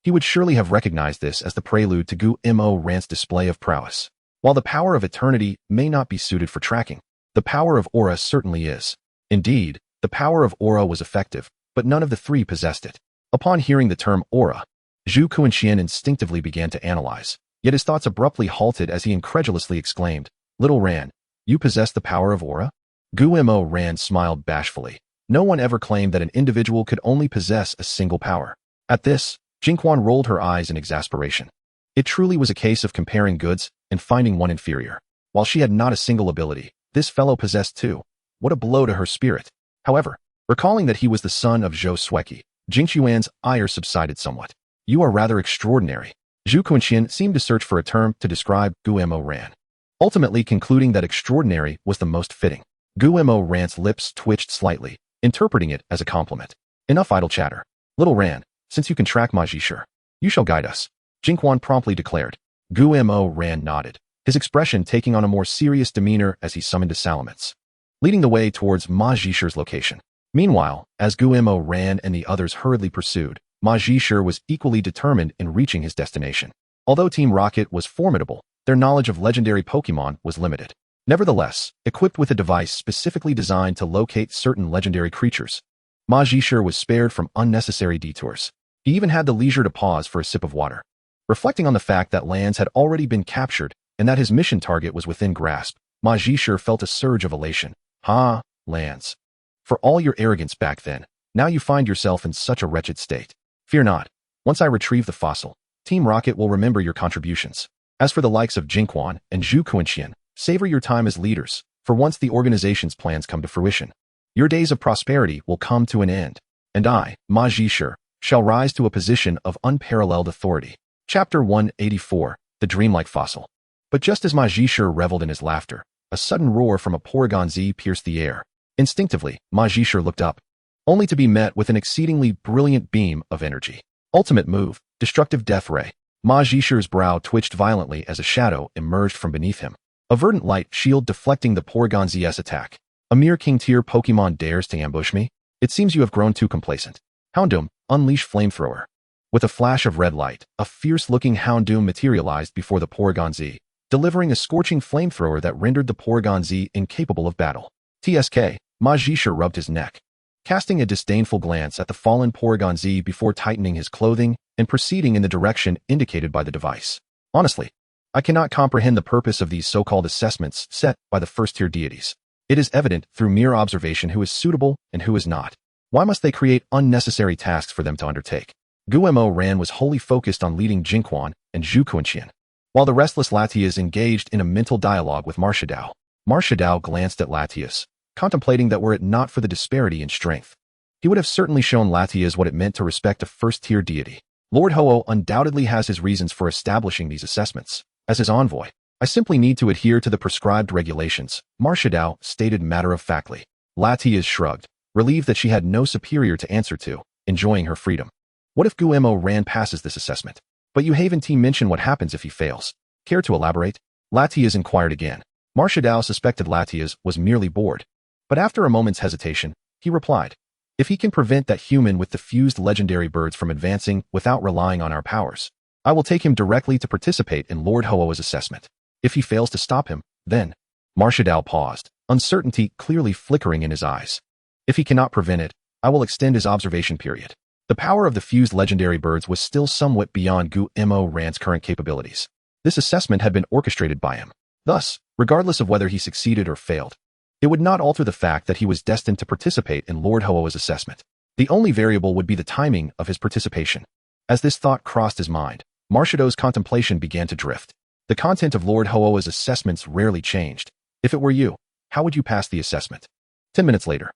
he would surely have recognized this as the prelude to Gu Mo Ran's display of prowess. While the power of eternity may not be suited for tracking, the power of aura certainly is. Indeed, the power of aura was effective, but none of the three possessed it. Upon hearing the term aura, Zhu Kuanqian instinctively began to analyze, yet his thoughts abruptly halted as he incredulously exclaimed, Little Ran, you possess the power of aura? Gu Mo Ran smiled bashfully. No one ever claimed that an individual could only possess a single power. At this, Jingquan rolled her eyes in exasperation. It truly was a case of comparing goods and finding one inferior. While she had not a single ability, this fellow possessed two. What a blow to her spirit. However, recalling that he was the son of Zhou Sueki, Jingquan's ire subsided somewhat. You are rather extraordinary. Zhu Kuanqian seemed to search for a term to describe Gu Mo Ran, ultimately concluding that extraordinary was the most fitting. Gu Mo Ran's lips twitched slightly, interpreting it as a compliment. Enough idle chatter. Little Ran, since you can track Ma Jishi, you shall guide us. Jingquan promptly declared. Gu Mo Ran nodded, his expression taking on a more serious demeanor as he summoned his salamence, leading the way towards Ma Jishi's location. Meanwhile, as Gu Mo Ran and the others hurriedly pursued, Ma Jishi was equally determined in reaching his destination. Although Team Rocket was formidable, their knowledge of legendary Pokémon was limited. Nevertheless, equipped with a device specifically designed to locate certain legendary creatures, Ma Jishi was spared from unnecessary detours. He even had the leisure to pause for a sip of water. Reflecting on the fact that lands had already been captured and that his mission target was within grasp, Ma Jishi felt a surge of elation. Ha, lands. For all your arrogance back then, now you find yourself in such a wretched state. Fear not. Once I retrieve the fossil, Team Rocket will remember your contributions. As for the likes of Jingquan and Zhu Kuanqian, savor your time as leaders, for once the organization's plans come to fruition, your days of prosperity will come to an end. And I, Ma Jishi, shall rise to a position of unparalleled authority. Chapter 184, The Dreamlike Fossil. But just as Ma Jishi reveled in his laughter, a sudden roar from a Porygon Z pierced the air. Instinctively, Ma Jishi looked up, only to be met with an exceedingly brilliant beam of energy. Ultimate move, Destructive Death Ray. Ma Jishi's brow twitched violently as a shadow emerged from beneath him. A verdant light shield deflecting the Porygon Z's attack. A mere King-tier Pokémon dares to ambush me? It seems you have grown too complacent. Houndoom, unleash Flamethrower. With a flash of red light, a fierce-looking Houndoom materialized before the Porygon Z, delivering a scorching flamethrower that rendered the Porygon Z incapable of battle. TSK, Ma Jishi rubbed his neck, casting a disdainful glance at the fallen Porygon Z before tightening his clothing and proceeding in the direction indicated by the device. Honestly, I cannot comprehend the purpose of these so-called assessments set by the first-tier deities. It is evident through mere observation who is suitable and who is not. Why must they create unnecessary tasks for them to undertake? Gu Mo Ran was wholly focused on leading Jingquan and Zhu Kuanqian, while the restless Latias engaged in a mental dialogue with Marshadao. Marshadao glanced at Latias, contemplating that were it not for the disparity in strength, he would have certainly shown Latias what it meant to respect a first-tier deity. Lord Ho-Oh undoubtedly has his reasons for establishing these assessments. As his envoy, I simply need to adhere to the prescribed regulations, Marshadao stated matter-of-factly. Latias shrugged, relieved that she had no superior to answer to, enjoying her freedom. What if Gu Mo Ran passes this assessment? But you haven't mentioned what happens if he fails. Care to elaborate? Latias inquired again. Marshadao suspected Latias was merely bored, but after a moment's hesitation, he replied, if he can prevent that human with the fused legendary birds from advancing without relying on our powers, I will take him directly to participate in Lord Ho-Oh's assessment. If he fails to stop him, then... Marshadao paused, uncertainty clearly flickering in his eyes. If he cannot prevent it, I will extend his observation period. The power of the fused legendary birds was still somewhat beyond Gu Mo Ran's current capabilities. This assessment had been orchestrated by him. Thus, regardless of whether he succeeded or failed, it would not alter the fact that he was destined to participate in Lord Ho-Oh's assessment. The only variable would be the timing of his participation. As this thought crossed his mind, Marshadao's contemplation began to drift. The content of Lord Ho-Oh's assessments rarely changed. If it were you, how would you pass the assessment? 10 minutes later.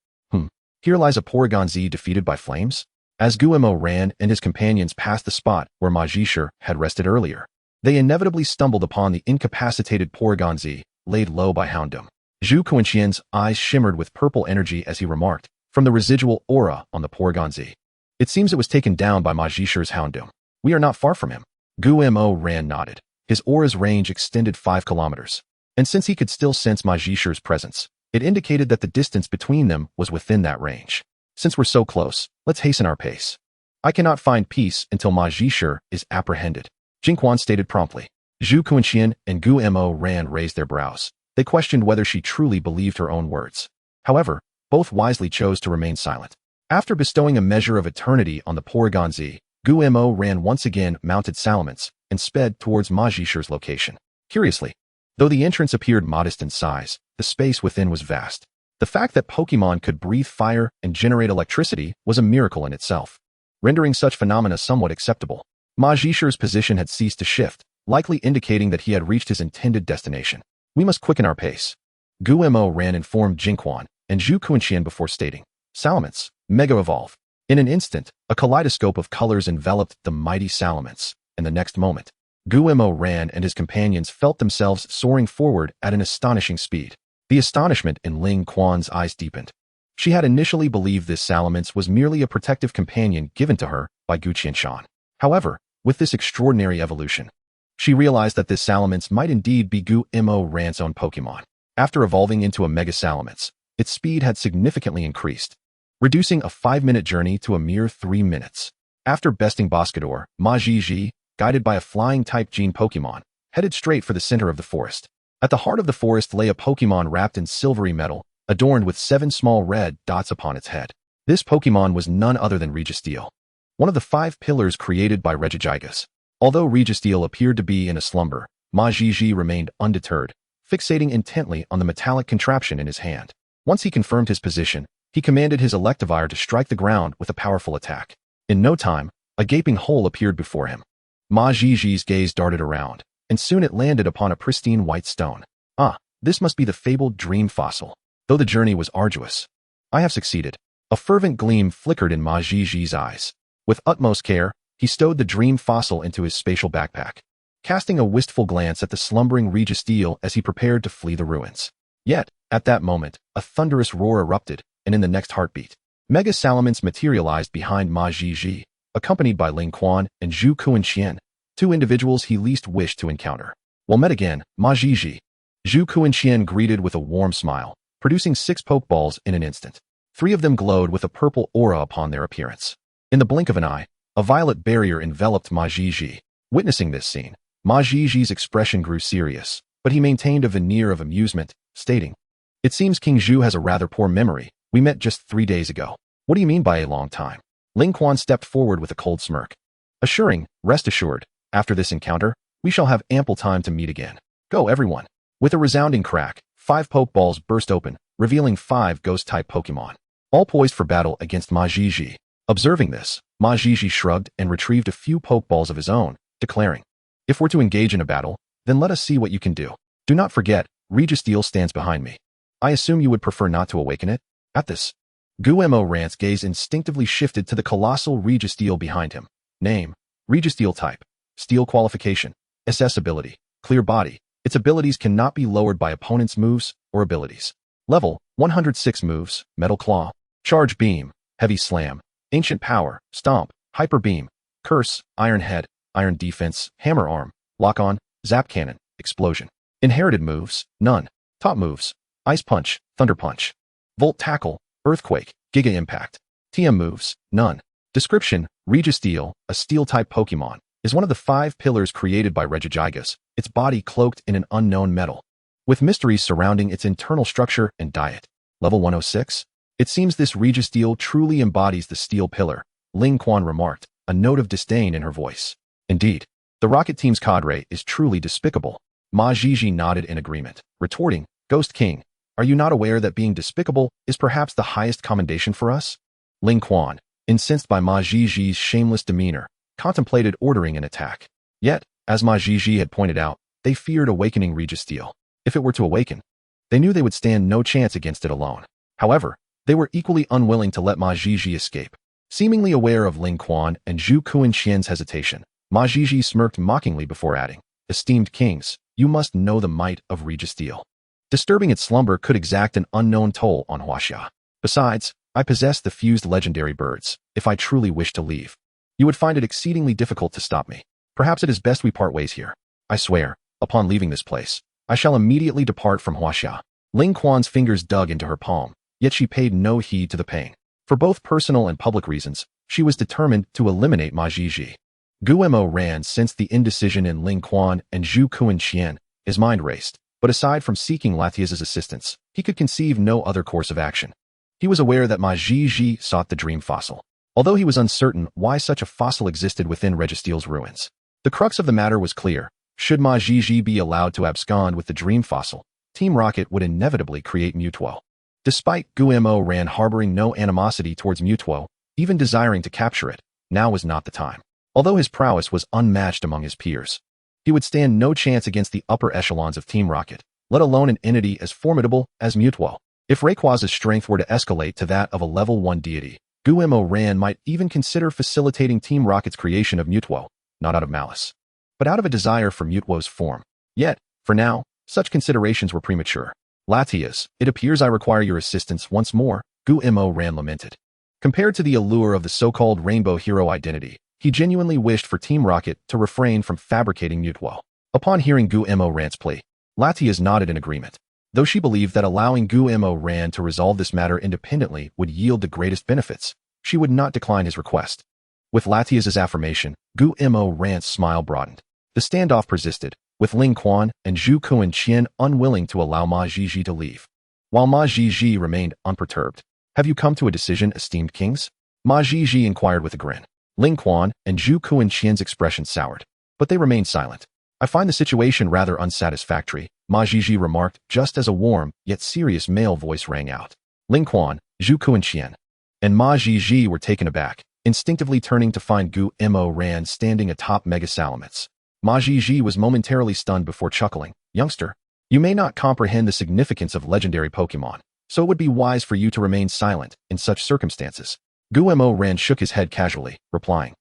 Here lies a Porygon Z defeated by flames? As Gu Mo Ran and his companions passed the spot where Ma Jishi had rested earlier, they inevitably stumbled upon the incapacitated Porygon Z, laid low by Houndoom. Zhu Kuanqian's eyes shimmered with purple energy as he remarked, from the residual aura on the Porygon Z. It seems it was taken down by Ma Zhishi's Houndoom. We are not far from him. Gu-Mo Ran nodded. His aura's range extended 5 kilometers. And since he could still sense Ma Zhishi's presence, it indicated that the distance between them was within that range. Since we're so close, let's hasten our pace. I cannot find peace until Ma Zhishi is apprehended, Jinquan stated promptly. Zhu Kuanxian and Gu-Mo Ran raised their brows. They questioned whether she truly believed her own words. However, both wisely chose to remain silent. After bestowing a measure of eternity on the Porygon Z, Gu-Mo Ran once again mounted Salamence and sped towards Ma Zhishi's location. Curiously, though the entrance appeared modest in size, the space within was vast. The fact that Pokémon could breathe fire and generate electricity was a miracle in itself, rendering such phenomena somewhat acceptable. Ma Zhishi's position had ceased to shift, likely indicating that he had reached his intended destination. We must quicken our pace. Gu-Mo Ran informed Jinquan and Zhu Kuanxian before stating, Salamence, Mega Evolve. In an instant, a kaleidoscope of colors enveloped the mighty Salamence, and the next moment, Gu-Mo Ran and his companions felt themselves soaring forward at an astonishing speed. The astonishment in Ling Quan's eyes deepened. She had initially believed this Salamence was merely a protective companion given to her by Gu Qianshan. However, with this extraordinary evolution, she realized that this Salamence might indeed be Gu-Mo Ran's own Pokémon. After evolving into a Mega Salamence, its speed had significantly increased, reducing a 5-minute journey to a mere 3 minutes. After besting Boscador, Ma Zhiji, guided by a flying-type gene Pokémon, headed straight for the center of the forest. At the heart of the forest lay a Pokémon wrapped in silvery metal, adorned with 7 small red dots upon its head. This Pokémon was none other than Registeel, one of the 5 pillars created by Regigigas. Although Registeel appeared to be in a slumber, Ma Zhiji remained undeterred, fixating intently on the metallic contraption in his hand. Once he confirmed his position, he commanded his Electivire to strike the ground with a powerful attack. In no time, a gaping hole appeared before him. Ma Zhiji's gaze darted around, and soon it landed upon a pristine white stone. Ah, this must be the fabled dream fossil. Though the journey was arduous, I have succeeded. A fervent gleam flickered in Ma Zhiji's eyes. With utmost care, he stowed the dream fossil into his spatial backpack, casting a wistful glance at the slumbering Registeel as he prepared to flee the ruins. Yet, at that moment, a thunderous roar erupted, and in the next heartbeat, Mega Salamence materialized behind Ma Zhiji, accompanied by Ling Quan and Zhu Kuanxian, 2 individuals he least wished to encounter. Well met again, Ma Zhiji. Zhu Kuanxian greeted with a warm smile, producing 6 Pokeballs in an instant. 3 of them glowed with a purple aura upon their appearance. In the blink of an eye, a violet barrier enveloped Ma Zhiji. Witnessing this scene, Ma Zhiji's expression grew serious, but he maintained a veneer of amusement, stating, It seems King Zhu has a rather poor memory. We met just 3 days ago. What do you mean by a long time? Ling Quan stepped forward with a cold smirk, assuring, Rest assured, after this encounter, we shall have ample time to meet again. Go, everyone. With a resounding crack, 5 Pokeballs burst open, revealing 5 Ghost-type Pokémon, all poised for battle against Ma Zhiji. Observing this, Ma Zhiji shrugged and retrieved a few Pokeballs of his own, declaring, If we're to engage in a battle, then let us see what you can do. Do not forget, Registeel stands behind me. I assume you would prefer not to awaken it? At this, Gu-Mo Ran's gaze instinctively shifted to the colossal Registeel behind him. Name, Registeel type. Steel qualification. SS ability. Clear body. Its abilities cannot be lowered by opponent's moves or abilities. Level, 106 moves, Metal Claw. Charge Beam, Heavy Slam. Ancient Power, Stomp, Hyper Beam, Curse, Iron Head, Iron Defense, Hammer Arm, Lock On, Zap Cannon, Explosion. Inherited moves, none. Top moves, Ice Punch, Thunder Punch. Volt Tackle, Earthquake, Giga Impact. TM moves, none. Description, Registeel, a Steel-type Pokémon, is one of the 5 pillars created by Regigigas, its body cloaked in an unknown metal, with mysteries surrounding its internal structure and diet. Level 106? It seems this Registeel truly embodies the steel pillar, Ling Quan remarked, a note of disdain in her voice. Indeed, the Rocket Team's cadre is truly despicable. Ma Zhiji nodded in agreement, retorting, Ghost King, are you not aware that being despicable is perhaps the highest commendation for us? Ling Quan, incensed by Ma Zhiji's shameless demeanor, contemplated ordering an attack. Yet, as Ma Zhiji had pointed out, they feared awakening Registeel. If it were to awaken, they knew they would stand no chance against it alone. However, they were equally unwilling to let Ma Zhiji escape. Seemingly aware of Ling Quan and Zhu Kuanxian's hesitation, Ma Zhiji smirked mockingly before adding, Esteemed kings, you must know the might of Registeel. Disturbing its slumber could exact an unknown toll on Huaxia. Besides, I possess the fused legendary birds. If I truly wish to leave, you would find it exceedingly difficult to stop me. Perhaps it is best we part ways here. I swear, upon leaving this place, I shall immediately depart from Huaxia. Ling Quan's fingers dug into her palm, yet she paid no heed to the pain. For both personal and public reasons, she was determined to eliminate Ma Jiji. Guemo ran sensed the indecision in Ling Quan and Zhu Kuan-qian. His mind raced, but aside from seeking Latiez's assistance, he could conceive no other course of action. He was aware that Ma Jiji sought the dream fossil, although he was uncertain why such a fossil existed within Registeel's ruins. The crux of the matter was clear. Should Ma Jiji be allowed to abscond with the dream fossil, Team Rocket would inevitably create Mutuo. Despite Guemo Ran harboring no animosity towards Mutuo, even desiring to capture it, now was not the time. Although his prowess was unmatched among his peers, he would stand no chance against the upper echelons of Team Rocket, let alone an entity as formidable as Mutuo. If Rayquaz's strength were to escalate to that of a level 1 deity, Guemo Ran might even consider facilitating Team Rocket's creation of Mutuo, not out of malice, but out of a desire for Mutuo's form. Yet, for now, such considerations were premature. Latiez, it appears I require your assistance once more, Guemo Ran lamented. Compared to the allure of the so-called rainbow hero identity, he genuinely wished for Team Rocket to refrain from fabricating Mutuo. Upon hearing Guemo Ran's plea, Latiez nodded in agreement. Though she believed that allowing Guemo Ran to resolve this matter independently would yield the greatest benefits, she would not decline his request. With Latiez's affirmation, Guemo Ran's smile broadened. The standoff persisted, with Ling Quan and Zhu Kuan-qian unwilling to allow Ma Jiji to leave, while Ma Jiji remained unperturbed. Have you come to a decision, esteemed kings? Ma Jiji inquired with a grin. Ling Quan and Zhu Kuan-qian's expression soured, but they remained silent. I find the situation rather unsatisfactory, Ma Jiji remarked just as a warm, yet serious male voice rang out. Ling Quan, Zhu Kuan-qian, and Ma Jiji were taken aback, instinctively turning to find Guemo Ran standing atop Mega Salamence. Ma Jiji was momentarily stunned before chuckling. Youngster, you may not comprehend the significance of legendary Pokémon, so it would be wise for you to remain silent in such circumstances. Guemo Ran shook his head casually, replying,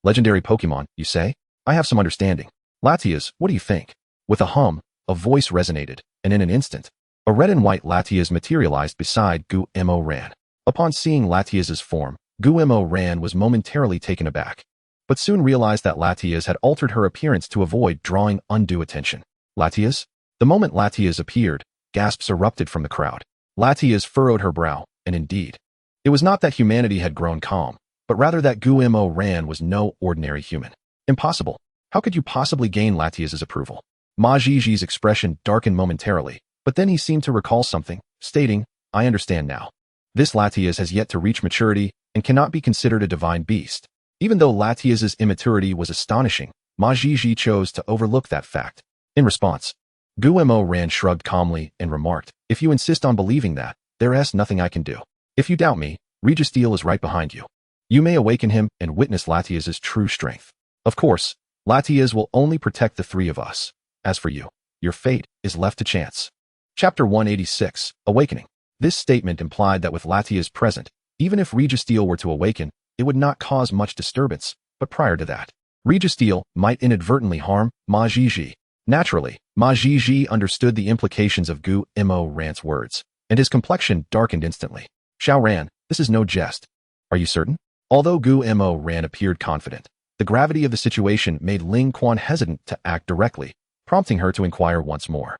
Legendary Pokémon, you say? I have some understanding. Latiez, what do you think? With a hum, a voice resonated, and in an instant, a red and white Latiez materialized beside Guemo Ran. Upon seeing Latiez's form, Guemo Ran was momentarily taken aback, but soon realized that Latiez had altered her appearance to avoid drawing undue attention. Latiez? The moment Latiez appeared, gasps erupted from the crowd. Latiez furrowed her brow, and indeed, it was not that humanity had grown calm, but rather that Guemo Ran was no ordinary human. Impossible. How could you possibly gain Latiez's approval? Ma Jiji's expression darkened momentarily, but then he seemed to recall something, stating, I understand now. This Latiez has yet to reach maturity and cannot be considered a divine beast. Even though Latiez's immaturity was astonishing, Ma Jiji chose to overlook that fact. In response, Guemo Ran shrugged calmly and remarked, if you insist on believing that, there is nothing I can do. If you doubt me, Registeel is right behind you. You may awaken him and witness Latiez's true strength. Of course, Latiez will only protect the three of us. As for you, your fate is left to chance. Chapter 186, Awakening. This statement implied that with Latiez present, even if Registeel were to awaken, it would not cause much disturbance, but prior to that, Registeel might inadvertently harm Ma Jiji. Naturally, Ma Jiji understood the implications of Guemo Ran's words, and his complexion darkened instantly. Xiao Ran, this is no jest. Are you certain? Although Guemo Ran appeared confident, the gravity of the situation made Ling Quan hesitant to act directly, prompting her to inquire once more.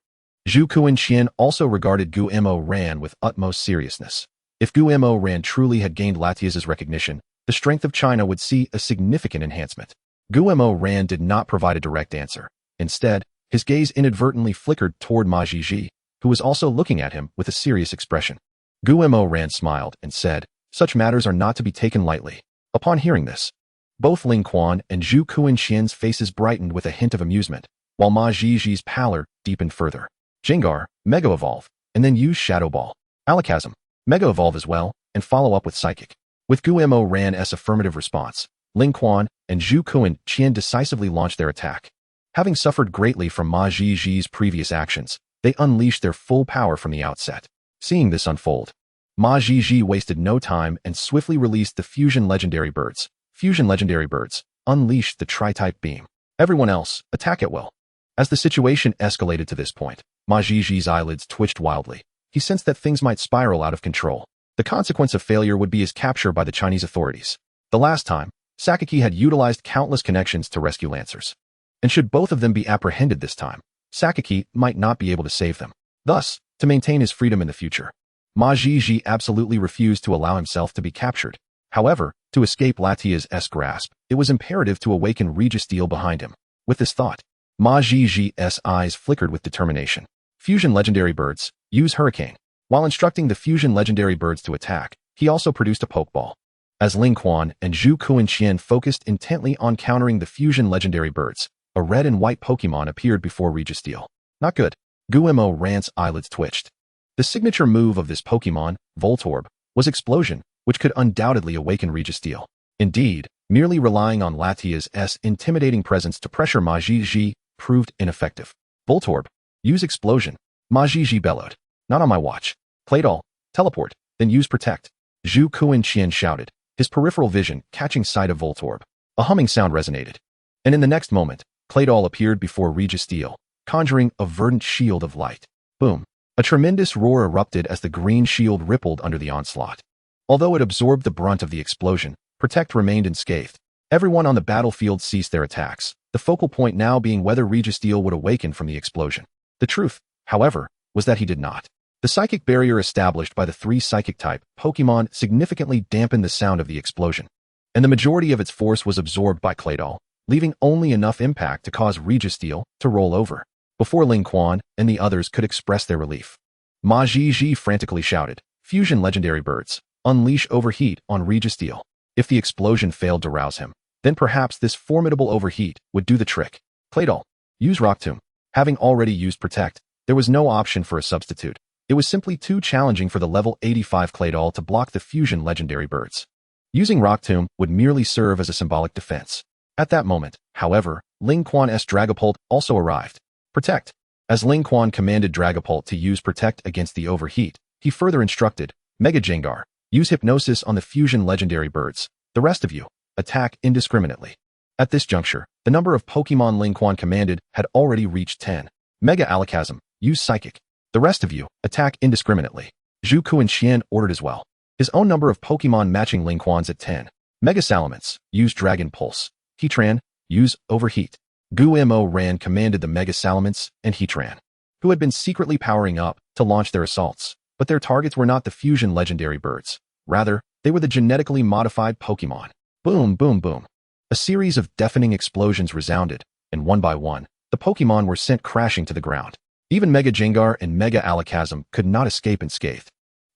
Zhu Kuan-qian also regarded Guemo Ran with utmost seriousness. If Guemo Ran truly had gained Latiez's recognition, the strength of China would see a significant enhancement. Guemo Ran did not provide a direct answer. Instead, his gaze inadvertently flickered toward Ma Jiji, who was also looking at him with a serious expression. Guemo Ran smiled and said, such matters are not to be taken lightly. Upon hearing this, both Ling Quan and Zhu Kuan-qian's faces brightened with a hint of amusement, while Ma Jiji's pallor deepened further. Jengar, Mega Evolve, and then use Shadow Ball. Alakazam, Mega Evolve as well, and follow up with Psychic. With Guemo Ran's affirmative response, Ling Quan and Zhu Kuan-qian decisively launched their attack. Having suffered greatly from Ma Jiji's previous actions, they unleashed their full power from the outset. Seeing this unfold, Ma Jiji wasted no time and swiftly released the Fusion Legendary Birds. Fusion Legendary Birds unleashed the Tri-type Beam. Everyone else, attack at will. As the situation escalated to this point, Ma Jiji's eyelids twitched wildly. He sensed that things might spiral out of control. The consequence of failure would be his capture by the Chinese authorities. The last time, Sakaki had utilized countless connections to rescue Lancers. And should both of them be apprehended this time, Sakaki might not be able to save them. Thus, to maintain his freedom in the future, Ma Zhizhi absolutely refused to allow himself to be captured. However, to escape Latia's grasp, it was imperative to awaken Registeel behind him. With this thought, Ma Zhizhi's eyes flickered with determination. Fusion Legendary Birds, use Hurricane. While instructing the Fusion Legendary Birds to attack, he also produced a Pokeball. As Ling Quan and Zhu Kuan-Qian focused intently on countering the Fusion Legendary Birds, a red and white Pokemon appeared before Registeel. Not good. Guillermo Rant's eyelids twitched. The signature move of this Pokemon, Voltorb, was Explosion, which could undoubtedly awaken Registeel. Indeed, merely relying on Latia's intimidating presence to pressure Ma Zhizhi proved ineffective. Voltorb, use Explosion. Ma Zhizhi bellowed. Not on my watch. Claydol, teleport, then use Protect. Zhu Kuan-Qian shouted, his peripheral vision catching sight of Voltorb. A humming sound resonated. And in the next moment, Claydol appeared before Registeel, conjuring a verdant shield of light. Boom. A tremendous roar erupted as the green shield rippled under the onslaught. Although it absorbed the brunt of the explosion, Protect remained unscathed. Everyone on the battlefield ceased their attacks, the focal point now being whether Registeel would awaken from the explosion. The truth, however, was that he did not. The psychic barrier established by the 3 psychic-type Pokémon significantly dampened the sound of the explosion, and the majority of its force was absorbed by Claydol, leaving only enough impact to cause Registeel to roll over. Before Ling Quan and the others could express their relief, Ma Zhizhi frantically shouted, Fusion Legendary Birds, unleash Overheat on Registeel. If the explosion failed to rouse him, then perhaps this formidable overheat would do the trick. Claydol, use Rock Tomb. Having already used Protect, there was no option for a substitute. It was simply too challenging for the level 85 Claydol to block the Fusion Legendary Birds. Using Rock Tomb would merely serve as a symbolic defense. At that moment, however, Ling Quan's Dragapult also arrived. Protect. As Ling Quan commanded Dragapult to use Protect against the overheat, he further instructed, Mega Jengar, use Hypnosis on the Fusion Legendary Birds. The rest of you, attack indiscriminately. At this juncture, the number of Pokemon Ling Quan commanded had already reached 10. Mega Alakazam, use Psychic. The rest of you, attack indiscriminately. Zhu Kuan-Qian ordered as well. His own number of Pokemon matching Ling Quan's at 10. Mega Salamence, use Dragon Pulse. Heatran, use Overheat. Guillermo Ran commanded the Mega Salamence and Heatran, who had been secretly powering up, to launch their assaults. But their targets were not the Fusion Legendary Birds. Rather, they were the genetically modified Pokemon. Boom, boom, boom. A series of deafening explosions resounded, and one by one, the Pokemon were sent crashing to the ground. Even Mega Jengar and Mega Alakazam could not escape unscathed.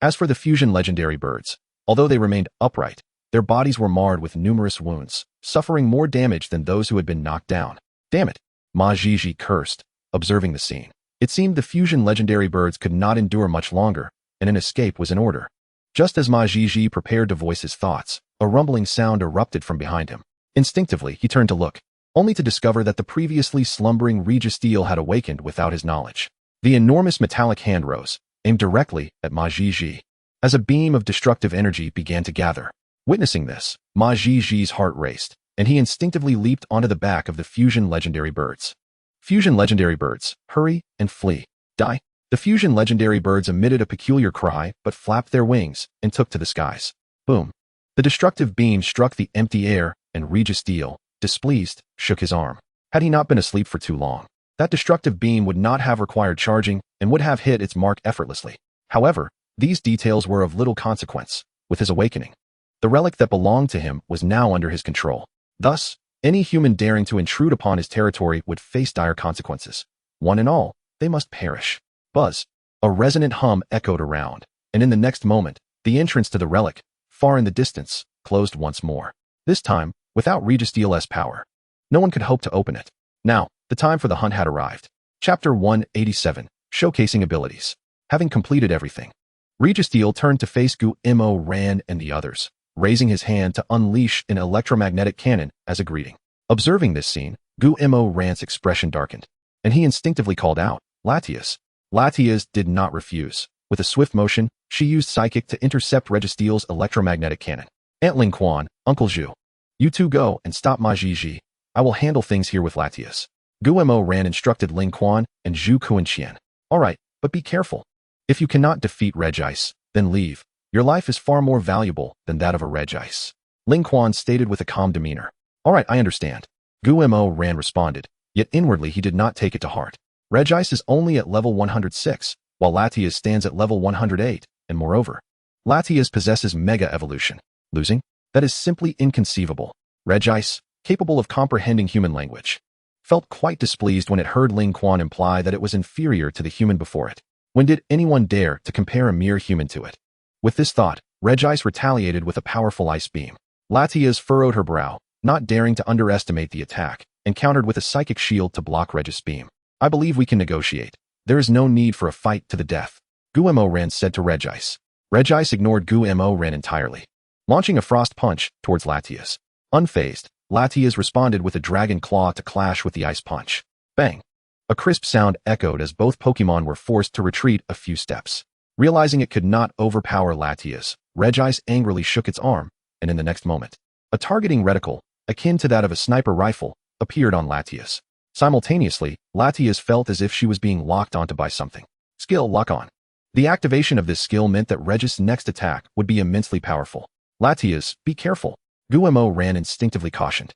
As for the Fusion Legendary Birds, although they remained upright, their bodies were marred with numerous wounds, suffering more damage than those who had been knocked down. Damn it! Ma Zhizhi cursed, observing the scene. It seemed the Fusion Legendary Birds could not endure much longer, and an escape was in order. Just as Ma Zhizhi prepared to voice his thoughts, a rumbling sound erupted from behind him. Instinctively, he turned to look, only to discover that the previously slumbering Registeel had awakened without his knowledge. The enormous metallic hand rose, aimed directly at Ma Zhizhi, as a beam of destructive energy began to gather. Witnessing this, Ma Zhizhi's heart raced, and he instinctively leaped onto the back of the Fusion Legendary Birds. Fusion Legendary Birds, hurry and flee. Die. The Fusion Legendary Birds emitted a peculiar cry but flapped their wings and took to the skies. Boom. The destructive beam struck the empty air, and Registeel, displeased, shook his arm. Had he not been asleep for too long, that destructive beam would not have required charging and would have hit its mark effortlessly. However, these details were of little consequence. With his awakening, the relic that belonged to him was now under his control. Thus, any human daring to intrude upon his territory would face dire consequences. One and all, they must perish. Buzz. A resonant hum echoed around, and in the next moment, the entrance to the relic, far in the distance, closed once more. This time, without Registeel's power. No one could hope to open it. Now, the time for the hunt had arrived. Chapter 187, Showcasing Abilities. Having completed everything, Registeel turned to face Guillermo Ran and the others, raising his hand to unleash an electromagnetic cannon as a greeting. Observing this scene, Guillermo Ran's expression darkened, and he instinctively called out, Latias. Latias did not refuse. With a swift motion, she used Psychic to intercept Registeel's electromagnetic cannon. Aunt Ling Quan, Uncle Zhu. You two go and stop Ma Zhizhi. I will handle things here with Latias. Guillermo Ran instructed Ling Quan and Zhu Kuan-Qian. All right, but be careful. If you cannot defeat Regice, then leave. Your life is far more valuable than that of a Regice. Ling Quan stated with a calm demeanor. All right, I understand. Gu Mo Ran responded, yet inwardly he did not take it to heart. Regice is only at level 106, while Latias stands at level 108, and moreover, Latias possesses Mega Evolution. Losing? That is simply inconceivable. Regice, capable of comprehending human language, felt quite displeased when it heard Ling Quan imply that it was inferior to the human before it. When did anyone dare to compare a mere human to it? With this thought, Regice retaliated with a powerful ice beam. Latias furrowed her brow, not daring to underestimate the attack, and countered with a psychic shield to block Regice's beam. I believe we can negotiate. There is no need for a fight to the death, Gu Mo Ran said to Regice. Regice ignored Gu Mo Ran entirely, launching a frost punch towards Latias. Unfazed, Latias responded with a dragon claw to clash with the ice punch. Bang! A crisp sound echoed as both Pokémon were forced to retreat a few steps. Realizing it could not overpower Latias, Regice angrily shook its arm, and in the next moment, a targeting reticle, akin to that of a sniper rifle, appeared on Latias. Simultaneously, Latias felt as if she was being locked onto by something. Skill Lock On. The activation of this skill meant that Regice's next attack would be immensely powerful. Latias, be careful, Gu Mo Ran instinctively cautioned.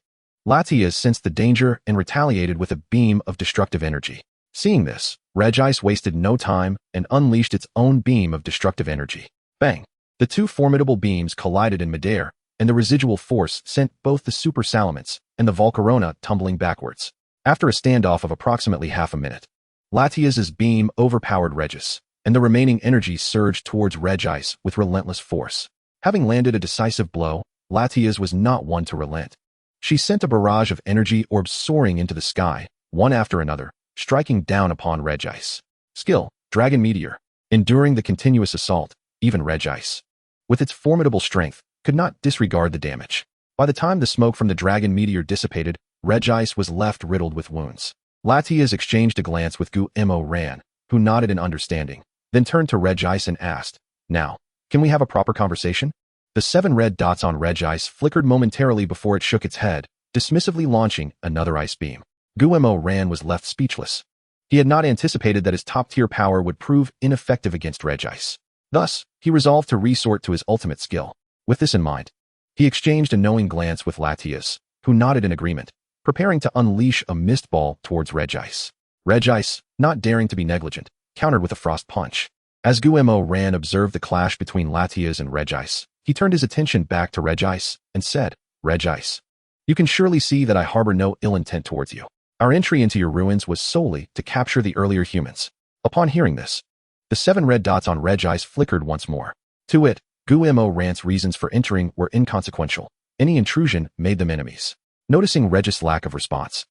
Latias sensed the danger and retaliated with a beam of destructive energy. Seeing this, Regice wasted no time and unleashed its own beam of destructive energy. Bang! The two formidable beams collided in midair, and the residual force sent both the Super Salamence and the Volcarona tumbling backwards. After a standoff of approximately half a minute, Latias's beam overpowered Regice, and the remaining energy surged towards Regice with relentless force. Having landed a decisive blow, Latias was not one to relent. She sent a barrage of energy orbs soaring into the sky, one after another, striking down upon Regice. Skill, Dragon Meteor. Enduring the continuous assault, even Regice, with its formidable strength, could not disregard the damage. By the time the smoke from the Dragon Meteor dissipated, Regice was left riddled with wounds. Latias exchanged a glance with Gu Mo Ran, who nodded in understanding, then turned to Regice and asked, Now, can we have a proper conversation? The 7 red dots on Regice flickered momentarily before it shook its head, dismissively launching another ice beam. Gu Mo Ran was left speechless. He had not anticipated that his top-tier power would prove ineffective against Regice. Thus, he resolved to resort to his ultimate skill. With this in mind, he exchanged a knowing glance with Latias, who nodded in agreement, preparing to unleash a mist ball towards Regice. Regice, not daring to be negligent, countered with a frost punch. As Gu Mo Ran observed the clash between Latias and Regice, he turned his attention back to Regice and said, Regice, you can surely see that I harbor no ill intent towards you. Our entry into your ruins was solely to capture the earlier humans. Upon hearing this, the 7 red dots on Regice flickered once more. To it, Gu Mo Ran's reasons for entering were inconsequential. Any intrusion made them enemies. Noticing Regice's lack of response,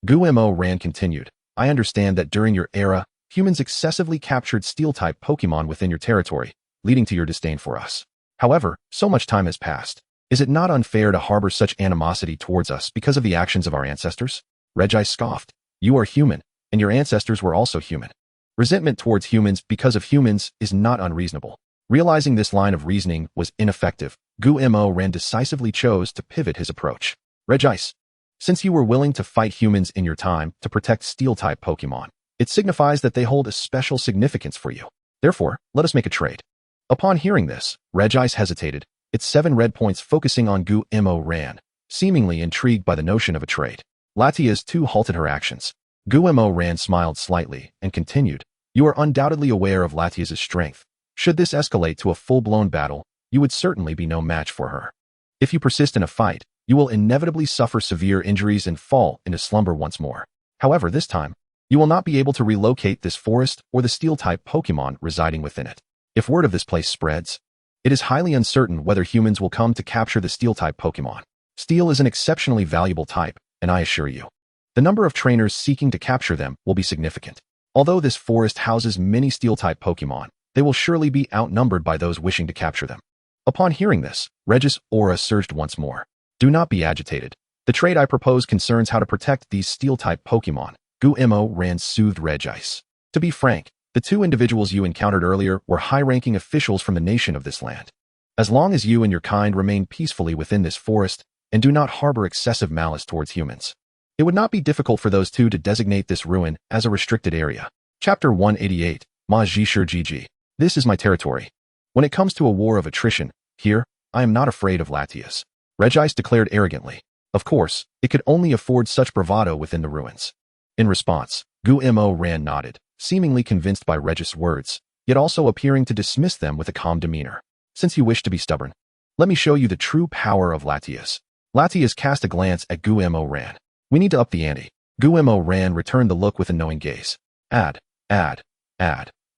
Gu Mo Ran continued, I understand that during your era, humans excessively captured Steel-type Pokémon within your territory, leading to your disdain for us. However, so much time has passed. Is it not unfair to harbor such animosity towards us because of the actions of our ancestors? Regice scoffed. You are human, and your ancestors were also human. Resentment towards humans because of humans is not unreasonable. Realizing this line of reasoning was ineffective, Gu Mo Ran decisively chose to pivot his approach. Regice, since you were willing to fight humans in your time to protect Steel-type Pokémon, it signifies that they hold a special significance for you. Therefore, let us make a trade. Upon hearing this, Regice hesitated, its 7 red points focusing on Gu Mo Ran, seemingly intrigued by the notion of a trade. Latias too halted her actions. Gu Mo Ran smiled slightly and continued, You are undoubtedly aware of Latias' strength. Should this escalate to a full-blown battle, you would certainly be no match for her. If you persist in a fight, you will inevitably suffer severe injuries and fall into slumber once more. However, this time, you will not be able to relocate this forest or the Steel-type Pokémon residing within it. If word of this place spreads, it is highly uncertain whether humans will come to capture the Steel-type Pokémon. Steel is an exceptionally valuable type, and I assure you, the number of trainers seeking to capture them will be significant. Although this forest houses many Steel-type Pokémon, they will surely be outnumbered by those wishing to capture them. Upon hearing this, Regice's aura surged once more. Do not be agitated. The trade I propose concerns how to protect these Steel-type Pokémon. Gu Mo Ran soothed Regice. To be frank, the 2 individuals you encountered earlier were high-ranking officials from the nation of this land. As long as you and your kind remain peacefully within this forest and do not harbor excessive malice towards humans, it would not be difficult for those 2 to designate this ruin as a restricted area. Chapter 188, Ma Ji Shi Ji Ji. This is my territory. When it comes to a war of attrition, here, I am not afraid of Latias. Regis declared arrogantly. Of course, it could only afford such bravado within the ruins. In response, Gu-Mo Ran nodded, seemingly convinced by Regis' words, yet also appearing to dismiss them with a calm demeanor. Since you wish to be stubborn, let me show you the true power of Latias. Latias cast a glance at Gu-Mo Ran. We need to up the ante. Gu-Mo Ran returned the look with a knowing gaze. Add.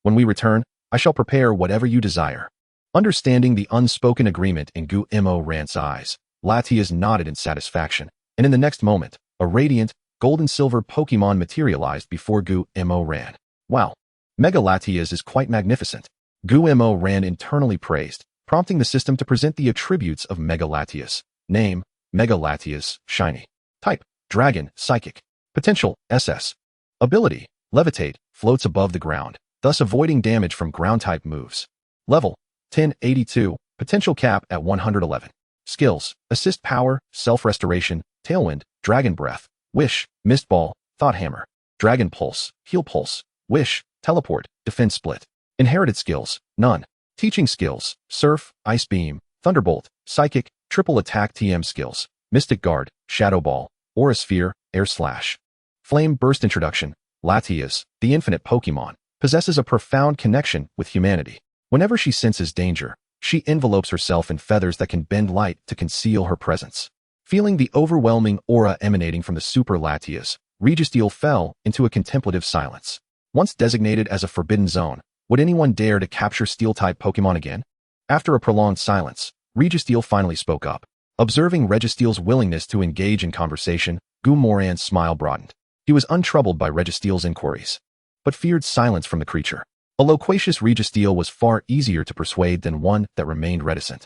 When we return, I shall prepare whatever you desire. Understanding the unspoken agreement in Gu-Mo Ran's eyes, Latias nodded in satisfaction, and in the next moment, a radiant, gold-and-silver Pokémon materialized before Gu-Mo Ran. Wow! Mega Latias is quite magnificent. Gu-Mo Ran internally praised, prompting the system to present the attributes of Mega Latias. Name, Mega Latias, Shiny. Type, Dragon, Psychic. Potential, SS. Ability, Levitate, floats above the ground, thus avoiding damage from ground-type moves. Level, 1082, potential cap at 111. Skills, Assist Power, Self-Restoration, Tailwind, Dragon Breath, Wish, Mist Ball, Thought Hammer, Dragon Pulse, Heal Pulse, Wish, Teleport, Defense Split. Inherited skills, none. Teaching skills, Surf, Ice Beam, Thunderbolt, Psychic, Triple Attack TM skills, Mystic Guard, Shadow Ball, Aura Sphere, Air Slash. Flame Burst Introduction, Latias, the infinite Pokémon, possesses a profound connection with humanity. Whenever she senses danger, she envelopes herself in feathers that can bend light to conceal her presence. Feeling the overwhelming aura emanating from the Super Latias, Registeel fell into a contemplative silence. Once designated as a forbidden zone, would anyone dare to capture Steel-type Pokémon again? After a prolonged silence, Registeel finally spoke up. Observing Registeel's willingness to engage in conversation, Gu-Moran's smile broadened. He was untroubled by Registeel's inquiries, but feared silence from the creature. A loquacious Registeel was far easier to persuade than one that remained reticent.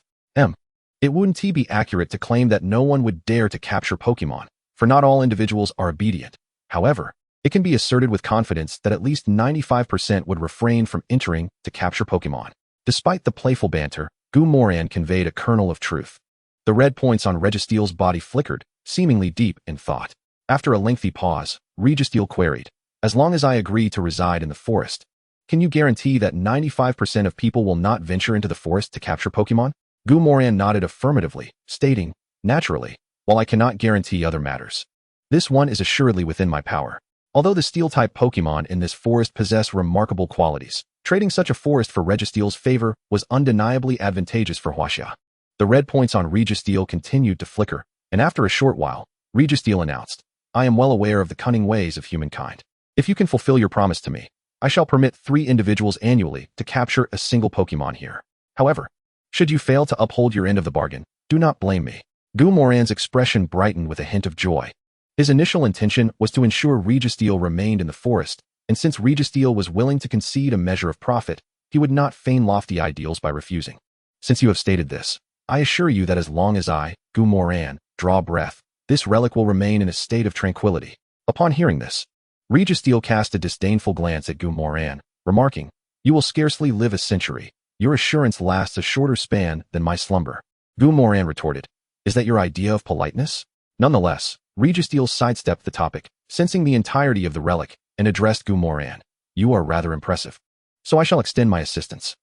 It wouldn't be accurate to claim that no one would dare to capture Pokémon, for not all individuals are obedient. However, it can be asserted with confidence that at least 95% would refrain from entering to capture Pokémon. Despite the playful banter, Gu-Moran conveyed a kernel of truth. The red points on Registeel's body flickered, seemingly deep in thought. After a lengthy pause, Registeel queried, as long as I agree to reside in the forest, can you guarantee that 95% of people will not venture into the forest to capture Pokémon? Gu-Moran nodded affirmatively, stating, naturally, while I cannot guarantee other matters. This one is assuredly within my power. Although the Steel-type Pokémon in this forest possess remarkable qualities, trading such a forest for Registeel's favor was undeniably advantageous for Huaxia. The red points on Registeel continued to flicker, and after a short while, Registeel announced, I am well aware of the cunning ways of humankind. If you can fulfill your promise to me, I shall permit 3 individuals annually to capture a single Pokémon here. However, should you fail to uphold your end of the bargain, do not blame me. Gu-Moran's expression brightened with a hint of joy. His initial intention was to ensure Registeel remained in the forest, and since Registeel was willing to concede a measure of profit, he would not feign lofty ideals by refusing. Since you have stated this, I assure you that as long as I, Gu-Moran, draw breath, this relic will remain in a state of tranquility. Upon hearing this, Registeel cast a disdainful glance at Gu-Moran, remarking, you will scarcely live a century. Your assurance lasts a shorter span than my slumber. Gu-Moran retorted, is that your idea of politeness? Nonetheless, Registeel sidestepped the topic, sensing the entirety of the relic, and addressed Gu-Moran. You are rather impressive. So I shall extend my assistance.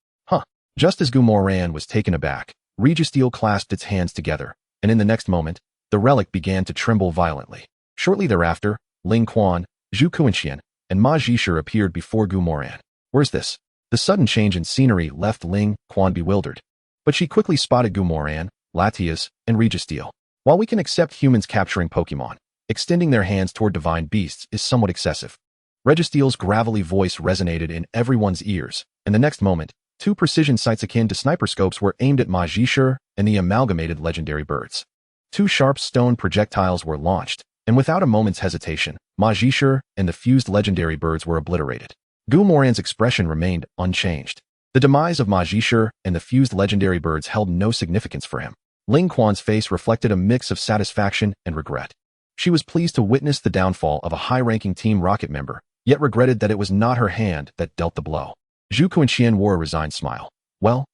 Just as Gu-Moran was taken aback, Registeel clasped its hands together, and in the next moment, the relic began to tremble violently. Shortly thereafter, Ling Quan, Zhu Kuanxian, and Ma Zhisher appeared before Gu-Moran. Where's this? The sudden change in scenery left Ling Quan bewildered, but she quickly spotted Gu-Moran, Latias, and Registeel. While we can accept humans capturing Pokémon, extending their hands toward divine beasts is somewhat excessive. Registeel's gravelly voice resonated in everyone's ears, and the next moment, 2 precision sights akin to sniper scopes were aimed at Ma Zhisher and the amalgamated legendary birds. 2 sharp stone projectiles were launched, and without a moment's hesitation, Ma Zhisher and the fused legendary birds were obliterated. Gu-Moran's expression remained unchanged. The demise of Ma Zhisher and the fused legendary birds held no significance for him. Ling Quan's face reflected a mix of satisfaction and regret. She was pleased to witness the downfall of a high-ranking Team Rocket member, yet regretted that it was not her hand that dealt the blow. Zhu Kuanxian wore a resigned smile. Well,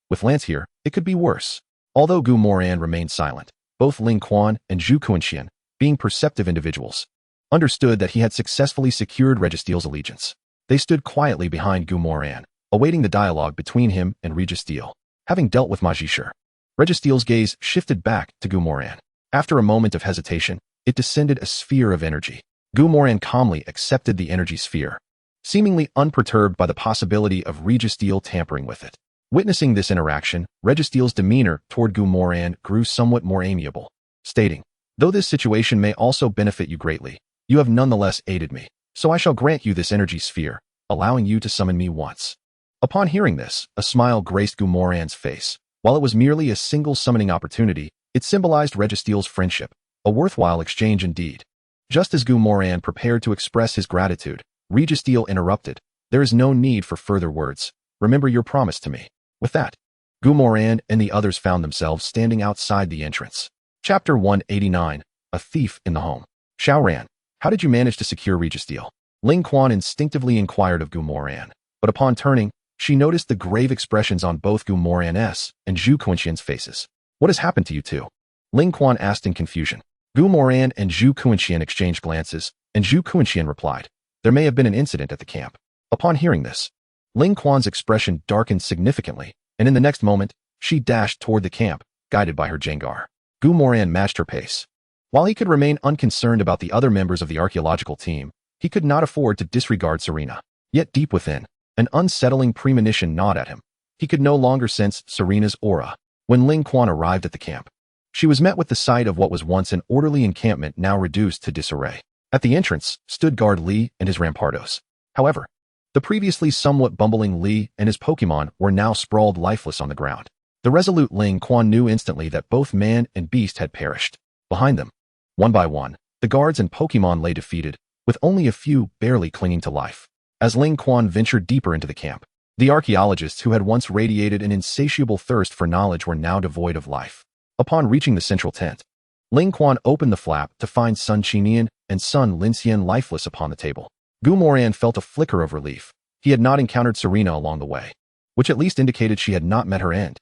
with Lance here, it could be worse. Although Gu-Moran remained silent, both Ling Quan and Zhu Kuanxian, being perceptive individuals, understood that he had successfully secured Registeel's allegiance. They stood quietly behind Gu-Moran, awaiting the dialogue between him and Registeel. Having dealt with Magicure, Registeel's gaze shifted back to Gumoran. After a moment of hesitation, it descended a sphere of energy. Gumoran calmly accepted the energy sphere, seemingly unperturbed by the possibility of Registeel tampering with it. Witnessing this interaction, Registeel's demeanor toward Gumoran grew somewhat more amiable, stating, "Though this situation may also benefit you greatly, you have nonetheless aided me, so I shall grant you this energy sphere, allowing you to summon me once." Upon hearing this, a smile graced Gumoran's face. While it was merely a single summoning opportunity, it symbolized Registeel's friendship, a worthwhile exchange indeed. Just as Gumoran prepared to express his gratitude, Registeel interrupted, "There is no need for further words. Remember your promise to me." With that, Gumoran and the others found themselves standing outside the entrance. Chapter 189, A Thief in the Home. Xiaoran, how did you manage to secure Registeel? Ling Quan instinctively inquired of Gumoran, but upon turning, she noticed the grave expressions on both Gumoran's and Zhu Quinqian's faces. "What has happened to you two?" Ling Quan asked in confusion. Gumoran and Zhu Quinqian exchanged glances, and Zhu Quinqian replied, "There may have been an incident at the camp." Upon hearing this, Ling Quan's expression darkened significantly, and in the next moment, she dashed toward the camp, guided by her Jengar. Gumoran matched her pace. While he could remain unconcerned about the other members of the archaeological team, he could not afford to disregard Serena. Yet deep within, an unsettling premonition gnawed at him. He could no longer sense Serena's aura. When Ling Quan arrived at the camp, she was met with the sight of what was once an orderly encampment now reduced to disarray. At the entrance stood guard Li and his Rampardos. However, the previously somewhat bumbling Li and his Pokémon were now sprawled lifeless on the ground. The resolute Ling Quan knew instantly that both man and beast had perished. Behind them, one by one, the guards and Pokémon lay defeated, with only a few barely clinging to life. As Ling Quan ventured deeper into the camp, the archaeologists who had once radiated an insatiable thirst for knowledge were now devoid of life. Upon reaching the central tent, Ling Quan opened the flap to find Sun Qinian and Sun Linxian lifeless upon the table. Gumoran felt a flicker of relief. He had not encountered Serena along the way, which at least indicated she had not met her end.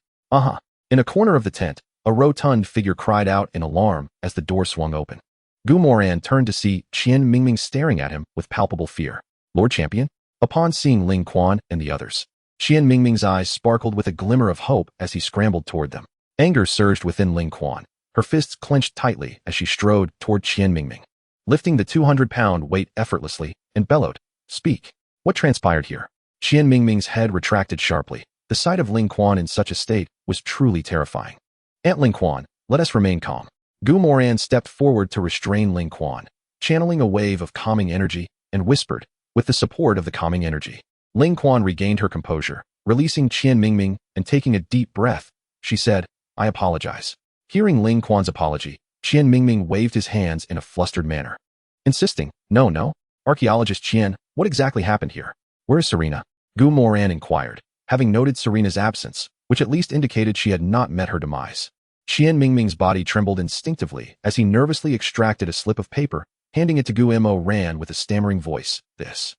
In a corner of the tent, a rotund figure cried out in alarm as the door swung open. Gumoran turned to see Qian Mingming staring at him with palpable fear. "Lord Champion?" Upon seeing Ling Quan and the others, Qian Mingming's eyes sparkled with a glimmer of hope as he scrambled toward them. Anger surged within Ling Quan. Her fists clenched tightly as she strode toward Qian Mingming, lifting the 200-pound weight effortlessly, and bellowed, "Speak. What transpired here?" Qian Mingming's head retracted sharply. The sight of Ling Quan in such a state was truly terrifying. "Aunt Ling Quan, let us remain calm." Gumoran stepped forward to restrain Ling Quan, channeling a wave of calming energy, and whispered, with the support of the calming energy. Ling Quan regained her composure, releasing Qian Mingming and taking a deep breath. She said, "I apologize." Hearing Ling Quan's apology, Qian Mingming waved his hands in a flustered manner, insisting, No. Archaeologist Qian, what exactly happened here? Where is Serena?" Gumoran inquired, having noted Serena's absence, which at least indicated she had not met her demise. Qian Mingming's body trembled instinctively as he nervously extracted a slip of paper, handing it to Gumoran with a stammering voice. This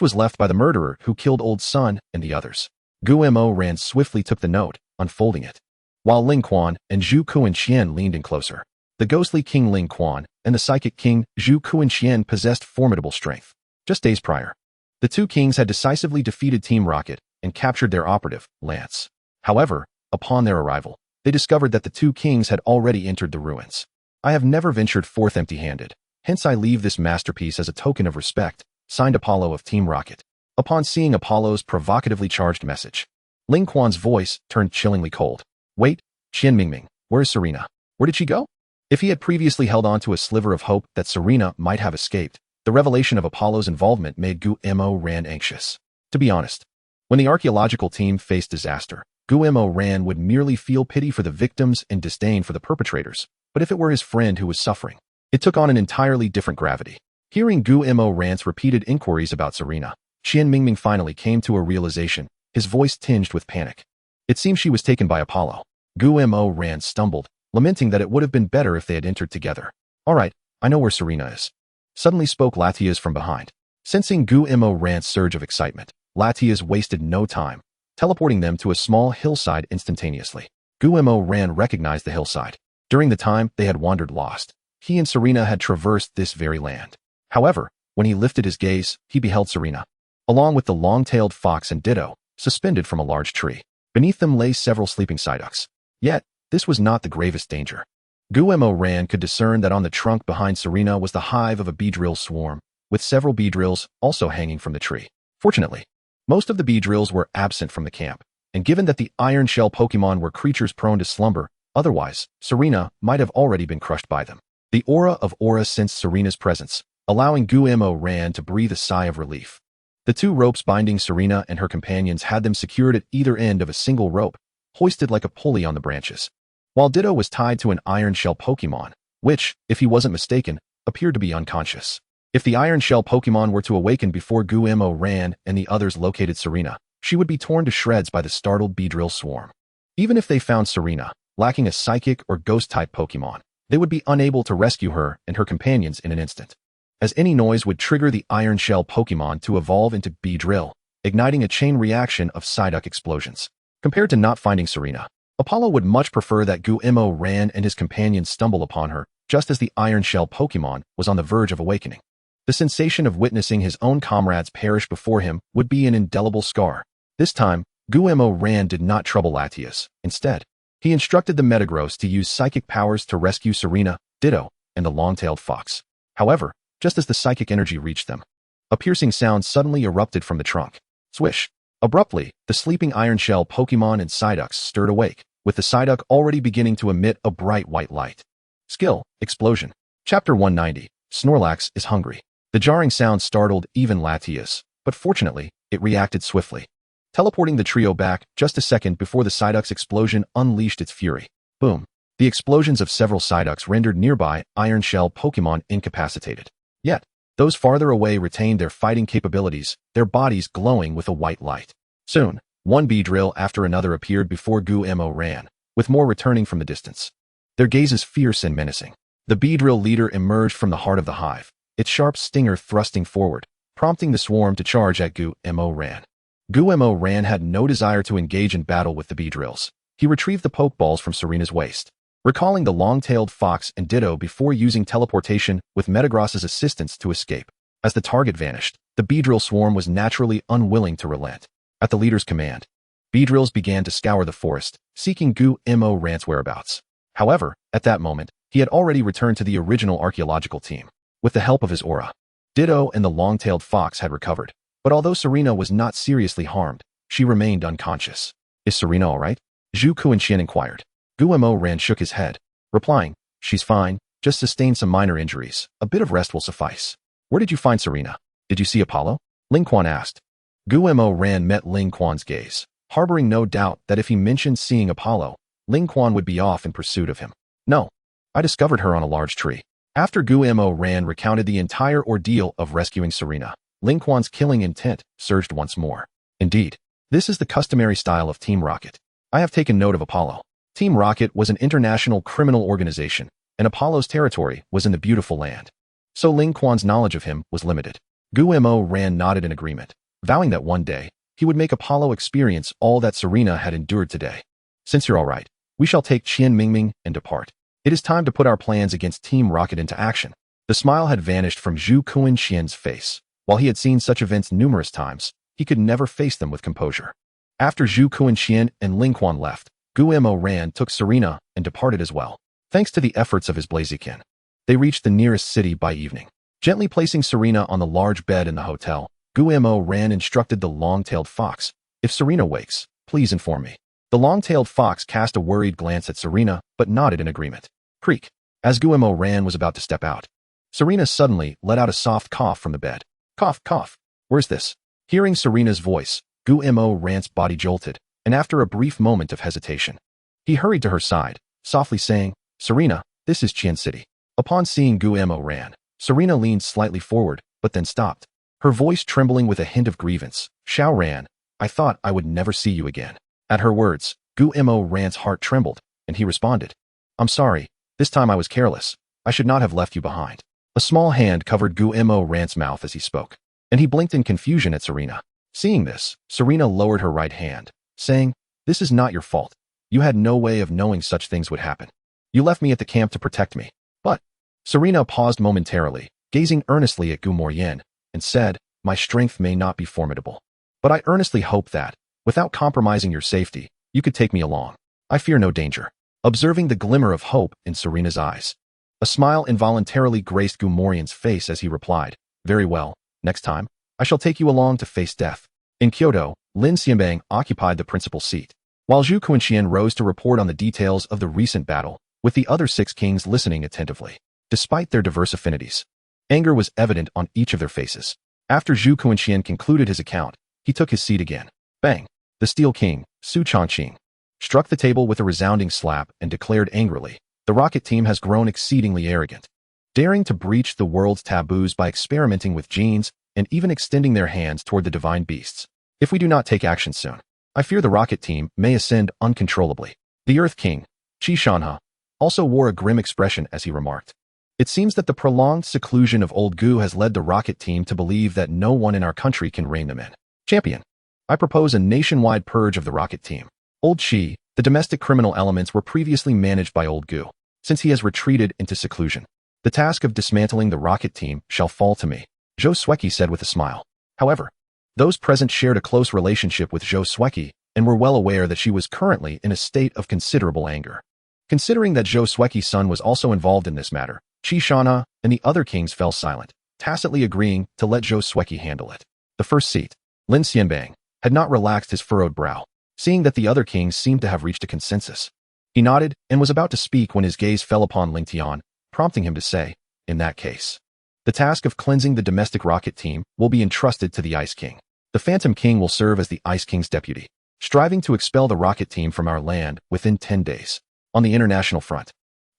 was left by the murderer who killed Old Sun and the others. Gumoran swiftly took the note, unfolding it, while Ling Quan and Zhu Quinqian leaned in closer. The ghostly King Ling Quan and the psychic King Zhu Quinqian possessed formidable strength. Just days prior, the two kings had decisively defeated Team Rocket and captured their operative, Lance. However, upon their arrival, they discovered that the two kings had already entered the ruins. "I have never ventured forth empty-handed, hence I leave this masterpiece as a token of respect," signed Apollo of Team Rocket. Upon seeing Apollo's provocatively charged message, Ling Quan's voice turned chillingly cold. "Wait, Qian Mingming, where is Serena? Where did she go?" If he had previously held on to a sliver of hope that Serena might have escaped, the revelation of Apollo's involvement made Gumoran anxious. To be honest, when the archaeological team faced disaster, Gumoran would merely feel pity for the victims and disdain for the perpetrators, but if it were his friend who was suffering, it took on an entirely different gravity. Hearing Gumoran's repeated inquiries about Serena, Qian Mingming finally came to a realization, his voice tinged with panic. It seemed she was taken by Apollo. Gumoran stumbled, lamenting that it would have been better if they had entered together. "All right, I know where Serena is," suddenly spoke Latias from behind. Sensing Gumoran's surge of excitement, Latias wasted no time, teleporting them to a small hillside instantaneously. Gumoran recognized the hillside. During the time they had wandered lost, he and Serena had traversed this very land. However, when he lifted his gaze, he beheld Serena, along with the long-tailed fox and Ditto, suspended from a large tree. Beneath them lay several sleeping Psyducks. Yet, this was not the gravest danger. Guillermo Ran could discern that on the trunk behind Serena was the hive of a Beedrill swarm, with several Beedrills also hanging from the tree. Fortunately, most of the Beedrills were absent from the camp, and given that the Iron Shell Pokémon were creatures prone to slumber, otherwise, Serena might have already been crushed by them. The aura of Aura sensed Serena's presence, allowing Guillermo Ran to breathe a sigh of relief. The two ropes binding Serena and her companions had them secured at either end of a single rope, hoisted like a pulley on the branches. While Ditto was tied to an Iron Shell Pokémon, which, if he wasn't mistaken, appeared to be unconscious. If the Iron Shell Pokémon were to awaken before Guillermo Ran and the others located Serena, she would be torn to shreds by the startled Beedrill swarm. Even if they found Serena, lacking a Psychic or Ghost-type Pokémon, they would be unable to rescue her and her companions in an instant, as any noise would trigger the Iron Shell Pokémon to evolve into Beedrill, igniting a chain reaction of Psyduck explosions. Compared to not finding Serena, Apollo would much prefer that Guillermo Ran and his companions stumble upon her just as the Iron Shell Pokémon was on the verge of awakening. The sensation of witnessing his own comrades perish before him would be an indelible scar. This time, Guillermo Ran did not trouble Latias. Instead, he instructed the Metagross to use psychic powers to rescue Serena, Ditto, and the long-tailed fox. However, just as the psychic energy reached them, a piercing sound suddenly erupted from the trunk. Swish! Abruptly, the sleeping Iron Shell Pokémon and Psyducks stirred awake, with the Psyduck already beginning to emit a bright white light. Skill, Explosion. Chapter 190, Snorlax is hungry. The jarring sound startled even Latias, but fortunately, it reacted swiftly, teleporting the trio back just a second before the Psyduck's explosion unleashed its fury. Boom! The explosions of several Psyducks rendered nearby Iron Shell Pokémon incapacitated. Yet, those farther away retained their fighting capabilities, their bodies glowing with a white light. Soon, one Beedrill after another appeared before Guillermo Ran, with more returning from the distance, their gazes fierce and menacing. The Beedrill leader emerged from the heart of the hive, its sharp stinger thrusting forward, prompting the swarm to charge at Guillermo Ran. Guillermo Ran had no desire to engage in battle with the Beedrills. He retrieved the Pokeballs from Serena's waist, recalling the long-tailed fox and Ditto before using teleportation with Metagross's assistance to escape. As the target vanished, the Beedrill swarm was naturally unwilling to relent. At the leader's command, Beedrills began to scour the forest, seeking Guillermo Ran's whereabouts. However, at that moment, he had already returned to the original archaeological team. With the help of his aura, Ditto and the long-tailed fox had recovered, but although Serena was not seriously harmed, she remained unconscious. Is Serena all right? Zhu Kuanxian inquired. Guillermo Ran shook his head, replying, "She's fine, just sustained some minor injuries. A bit of rest will suffice." "Where did you find Serena? Did you see Apollo?" Ling Quan asked. Guillermo Ran met Ling Quan's gaze, harboring no doubt that if he mentioned seeing Apollo, Ling Quan would be off in pursuit of him. "No. I discovered her on a large tree." After Guillermo Ran recounted the entire ordeal of rescuing Serena, Ling Quan's killing intent surged once more. "Indeed, this is the customary style of Team Rocket. I have taken note of Apollo." Team Rocket was an international criminal organization, and Apollo's territory was in the beautiful land. So Ling Quan's knowledge of him was limited. Guillermo Ran nodded in agreement, vowing that one day, he would make Apollo experience all that Serena had endured today. "Since you're all right, we shall take Qian Mingming and depart. It is time to put our plans against Team Rocket into action." The smile had vanished from Zhu Kuanxian's face. While he had seen such events numerous times, he could never face them with composure. After Zhu Kuanxian and Ling Quan left, Guillermo Ran took Serena and departed as well. Thanks to the efforts of his Blaziken, they reached the nearest city by evening. Gently placing Serena on the large bed in the hotel, Guillermo Ran instructed the long-tailed fox, "If Serena wakes, please inform me." The long-tailed fox cast a worried glance at Serena, but nodded in agreement. Creak. As Guillermo Ran was about to step out, Serena suddenly let out a soft cough from the bed. "Cough, cough. Where's this?" Hearing Serena's voice, Guillermo Ran's body jolted, and after a brief moment of hesitation, he hurried to her side, softly saying, "Serena, this is Qian City." Upon seeing Guillermo Ran, Serena leaned slightly forward, but then stopped, her voice trembling with a hint of grievance. "Xiao Ran, I thought I would never see you again." At her words, Guillermo Ran's heart trembled, and he responded, "I'm sorry, this time I was careless. I should not have left you behind." A small hand covered Guillermo Ran's mouth as he spoke, and he blinked in confusion at Serena. Seeing this, Serena lowered her right hand, saying, "This is not your fault. You had no way of knowing such things would happen. You left me at the camp to protect me." But Serena paused momentarily, gazing earnestly at Guillermo Ran, and said, "My strength may not be formidable, but I earnestly hope that, Without compromising your safety, you could take me along. I fear no danger. Observing the glimmer of hope in Serena's eyes, a smile involuntarily graced Gumorian's face as he replied, "Very well, next time, I shall take you along to face death." In Kyoto, Lin Xianbang occupied the principal seat, while Zhu Quinqian rose to report on the details of the recent battle, with the other 6 kings listening attentively. Despite their diverse affinities, anger was evident on each of their faces. After Zhu Quinqian concluded his account, he took his seat again. Bang! The Steel King, Su Chongqing, struck the table with a resounding slap and declared angrily, "The rocket team has grown exceedingly arrogant, daring to breach the world's taboos by experimenting with genes and even extending their hands toward the divine beasts. If we do not take action soon, I fear the rocket team may ascend uncontrollably." The Earth King, Qi Shanhe, also wore a grim expression as he remarked, "It seems that the prolonged seclusion of Old Gu has led the rocket team to believe that no one in our country can rein them in. Champion, I propose a nationwide purge of the rocket team. Old Qi, the domestic criminal elements were previously managed by Old Gu. Since he has retreated into seclusion, the task of dismantling the rocket team shall fall to me," Zhou Sueki said with a smile. However, those present shared a close relationship with Zhou Sueki and were well aware that she was currently in a state of considerable anger. Considering that Zhou Sueki's son was also involved in this matter, Qi Shanhe and the other kings fell silent, tacitly agreeing to let Zhou Sueki handle it. The first seat, Lin Xianbang, had not relaxed his furrowed brow, seeing that the other kings seemed to have reached a consensus. He nodded and was about to speak when his gaze fell upon Ling Tian, prompting him to say, "In that case, the task of cleansing the domestic rocket team will be entrusted to the Ice King. The Phantom King will serve as the Ice King's deputy, striving to expel the rocket team from our land within 10 days. On the international front,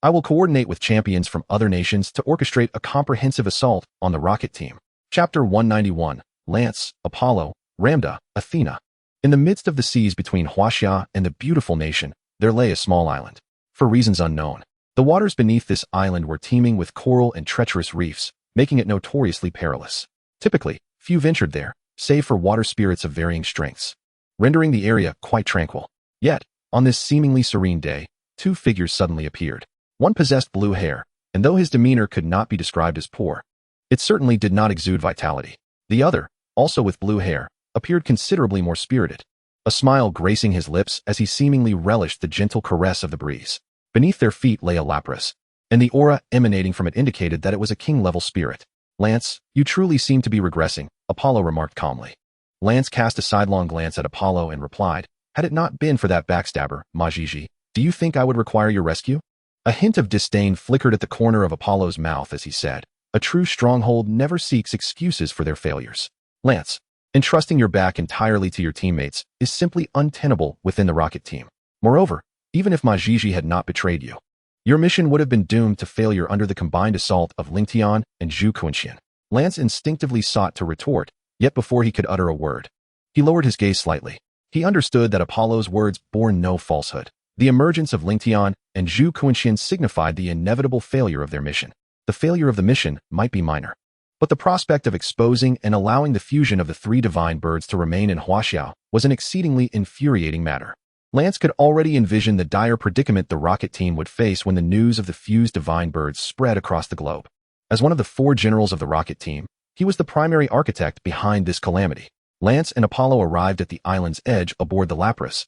I will coordinate with champions from other nations to orchestrate a comprehensive assault on the rocket team." Chapter 191, Lance, Apollo, Ramda, Athena. In the midst of the seas between Huaxia and the beautiful nation, there lay a small island. For reasons unknown, the waters beneath this island were teeming with coral and treacherous reefs, making it notoriously perilous. Typically, few ventured there, save for water spirits of varying strengths, rendering the area quite tranquil. Yet, on this seemingly serene day, 2 figures suddenly appeared. One possessed blue hair, and though his demeanor could not be described as poor, it certainly did not exude vitality. The other, also with blue hair, appeared considerably more spirited, a smile gracing his lips as he seemingly relished the gentle caress of the breeze. Beneath their feet lay a lapras, and the aura emanating from it indicated that it was a king-level spirit. "Lance, you truly seem to be regressing," Apollo remarked calmly. Lance cast a sidelong glance at Apollo and replied, "Had it not been for that backstabber, Majiji, do you think I would require your rescue?" A hint of disdain flickered at the corner of Apollo's mouth as he said, "A true stronghold never seeks excuses for their failures. Lance, entrusting your back entirely to your teammates is simply untenable within the rocket team. Moreover, even if Majiji had not betrayed you, your mission would have been doomed to failure under the combined assault of Ling Tian and Zhu Quinqian." Lance instinctively sought to retort, yet before he could utter a word, he lowered his gaze slightly. He understood that Apollo's words bore no falsehood. The emergence of Ling Tian and Zhu Quinqian signified the inevitable failure of their mission. The failure of the mission might be minor, but the prospect of exposing and allowing the fusion of the 3 divine birds to remain in Huaxiao was an exceedingly infuriating matter. Lance could already envision the dire predicament the rocket team would face when the news of the fused divine birds spread across the globe. As one of the 4 generals of the rocket team, he was the primary architect behind this calamity. Lance and Apollo arrived at the island's edge aboard the Lapras.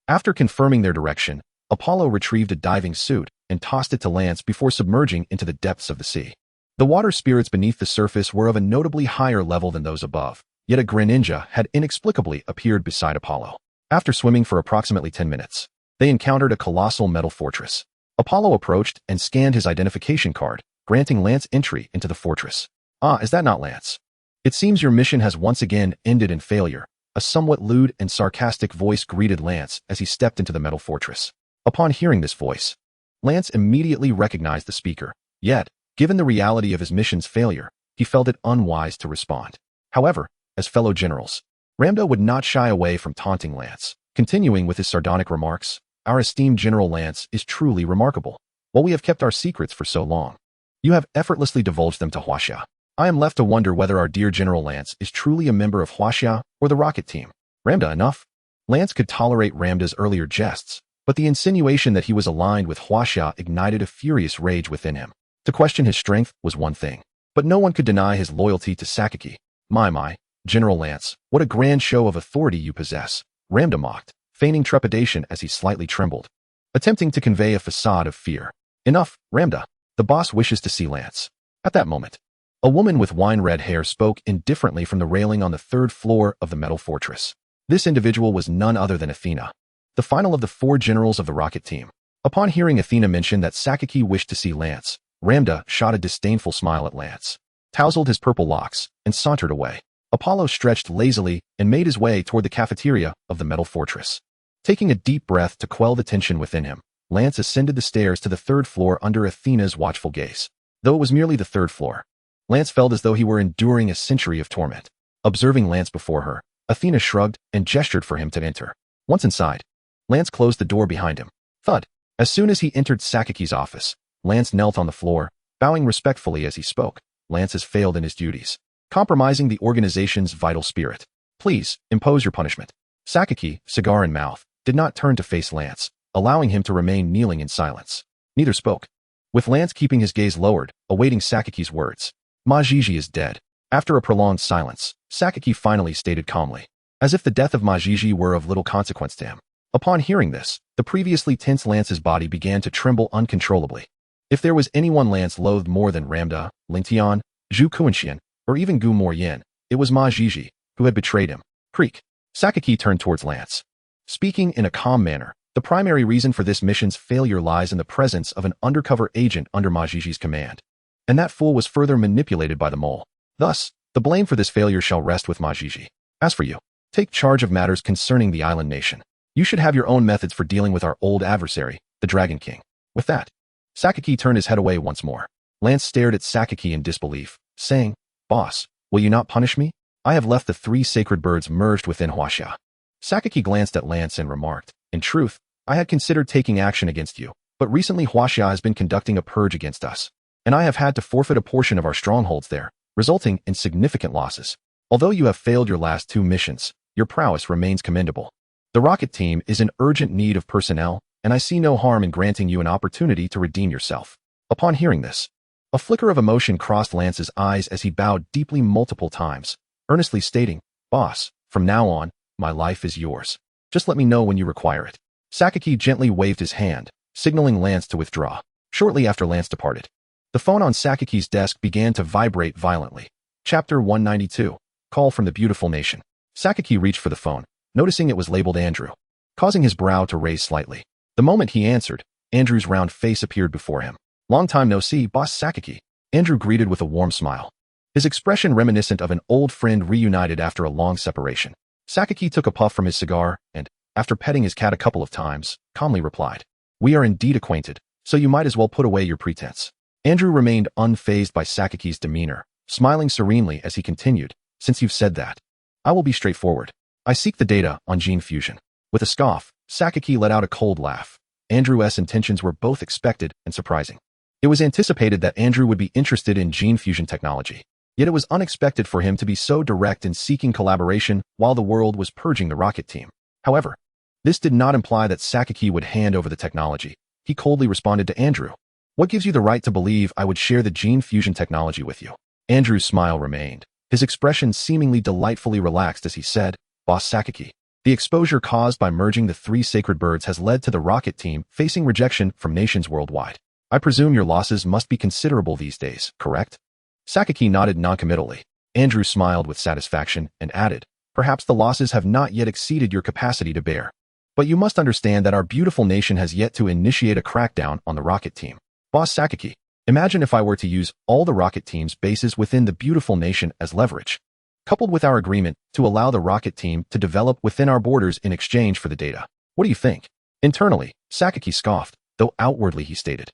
After confirming their direction, Apollo retrieved a diving suit and tossed it to Lance before submerging into the depths of the sea. The water spirits beneath the surface were of a notably higher level than those above, yet a Greninja had inexplicably appeared beside Apollo. After swimming for approximately 10 minutes, they encountered a colossal metal fortress. Apollo approached and scanned his identification card, granting Lance entry into the fortress. "Ah, is that not Lance? It seems your mission has once again ended in failure." A somewhat lewd and sarcastic voice greeted Lance as he stepped into the metal fortress. Upon hearing this voice, Lance immediately recognized the speaker. Yet, given the reality of his mission's failure, he felt it unwise to respond. However, as fellow generals, Ramda would not shy away from taunting Lance. Continuing with his sardonic remarks, "Our esteemed General Lance is truly remarkable. While we have kept our secrets for so long, you have effortlessly divulged them to Huaxia. I am left to wonder whether our dear General Lance is truly a member of Huaxia or the rocket team." Ramda enough? Lance could tolerate Ramda's earlier jests, but the insinuation that he was aligned with Huaxia ignited a furious rage within him. To question his strength was one thing, but no one could deny his loyalty to Sakaki. My, General Lance, what a grand show of authority you possess." Ramda mocked, feigning trepidation as he slightly trembled, attempting to convey a facade of fear. Enough, Ramda. The boss wishes to see Lance. At that moment, a woman with wine-red hair spoke indifferently from the railing on the third floor of the metal fortress. This individual was none other than Athena, the final of the 4 generals of the rocket team. Upon hearing Athena mention that Sakaki wished to see Lance, Ramda shot a disdainful smile at Lance, tousled his purple locks, and sauntered away. Apollo stretched lazily and made his way toward the cafeteria of the metal fortress. Taking a deep breath to quell the tension within him, Lance ascended the stairs to the 3rd floor under Athena's watchful gaze. Though it was merely the 3rd floor, Lance felt as though he were enduring a century of torment. Observing Lance before her, Athena shrugged and gestured for him to enter. Once inside, Lance closed the door behind him. Thud. As soon as he entered Sakaki's office, Lance knelt on the floor, bowing respectfully as he spoke. Lance has failed in his duties, compromising the organization's vital spirit. Please, impose your punishment. Sakaki, cigar in mouth, did not turn to face Lance, allowing him to remain kneeling in silence. Neither spoke, with Lance keeping his gaze lowered, awaiting Sakaki's words. Majiji is dead. After a prolonged silence, Sakaki finally stated calmly, as if the death of Majiji were of little consequence to him. Upon hearing this, the previously tense Lance's body began to tremble uncontrollably. If there was anyone Lance loathed more than Ramda, Lingtian, Zhu Kunshian, or even Gu Moryan, it was Majiji, who had betrayed him. Creak. Sakaki turned towards Lance, speaking in a calm manner. The primary reason for this mission's failure lies in the presence of an undercover agent under Majiji's command. And that fool was further manipulated by the mole. Thus, the blame for this failure shall rest with Majiji. As for you, take charge of matters concerning the island nation. You should have your own methods for dealing with our old adversary, the Dragon King. With that, Sakaki turned his head away once more. Lance stared at Sakaki in disbelief, saying, Boss, will you not punish me? I have left the 3 sacred birds merged within Huaxia. Sakaki glanced at Lance and remarked, In truth, I had considered taking action against you, but recently Huaxia has been conducting a purge against us, and I have had to forfeit a portion of our strongholds there, resulting in significant losses. Although you have failed your last 2 missions, your prowess remains commendable. The rocket team is in urgent need of personnel, and I see no harm in granting you an opportunity to redeem yourself. Upon hearing this, a flicker of emotion crossed Lance's eyes as he bowed deeply multiple times, earnestly stating, Boss, from now on, my life is yours. Just let me know when you require it. Sakaki gently waved his hand, signaling Lance to withdraw. Shortly after Lance departed, the phone on Sakaki's desk began to vibrate violently. Chapter 192. Call from the Beautiful Nation. Sakaki reached for the phone, noticing it was labeled Andrew, causing his brow to raise slightly. The moment he answered, Andrew's round face appeared before him. Long time no see, Boss Sakaki. Andrew greeted with a warm smile, his expression reminiscent of an old friend reunited after a long separation. Sakaki took a puff from his cigar and, after petting his cat a couple of times, calmly replied, We are indeed acquainted, so you might as well put away your pretense. Andrew remained unfazed by Sakaki's demeanor, smiling serenely as he continued, Since you've said that, I will be straightforward. I seek the data on gene fusion. With a scoff, Sakaki let out a cold laugh. Andrew's intentions were both expected and surprising. It was anticipated that Andrew would be interested in gene fusion technology, yet it was unexpected for him to be so direct in seeking collaboration while the world was purging the rocket team. However, this did not imply that Sakaki would hand over the technology. He coldly responded to Andrew, What gives you the right to believe I would share the gene fusion technology with you? Andrew's smile remained, his expression seemingly delightfully relaxed as he said, Boss Sakaki, the exposure caused by merging the 3 sacred birds has led to the rocket team facing rejection from nations worldwide. I presume your losses must be considerable these days, correct? Sakaki nodded noncommittally. Andrew smiled with satisfaction and added, Perhaps the losses have not yet exceeded your capacity to bear. But you must understand that our beautiful nation has yet to initiate a crackdown on the rocket team. Boss Sakaki, imagine if I were to use all the rocket team's bases within the beautiful nation as leverage, coupled with our agreement to allow the rocket team to develop within our borders in exchange for the data. What do you think? Internally, Sakaki scoffed, though outwardly he stated,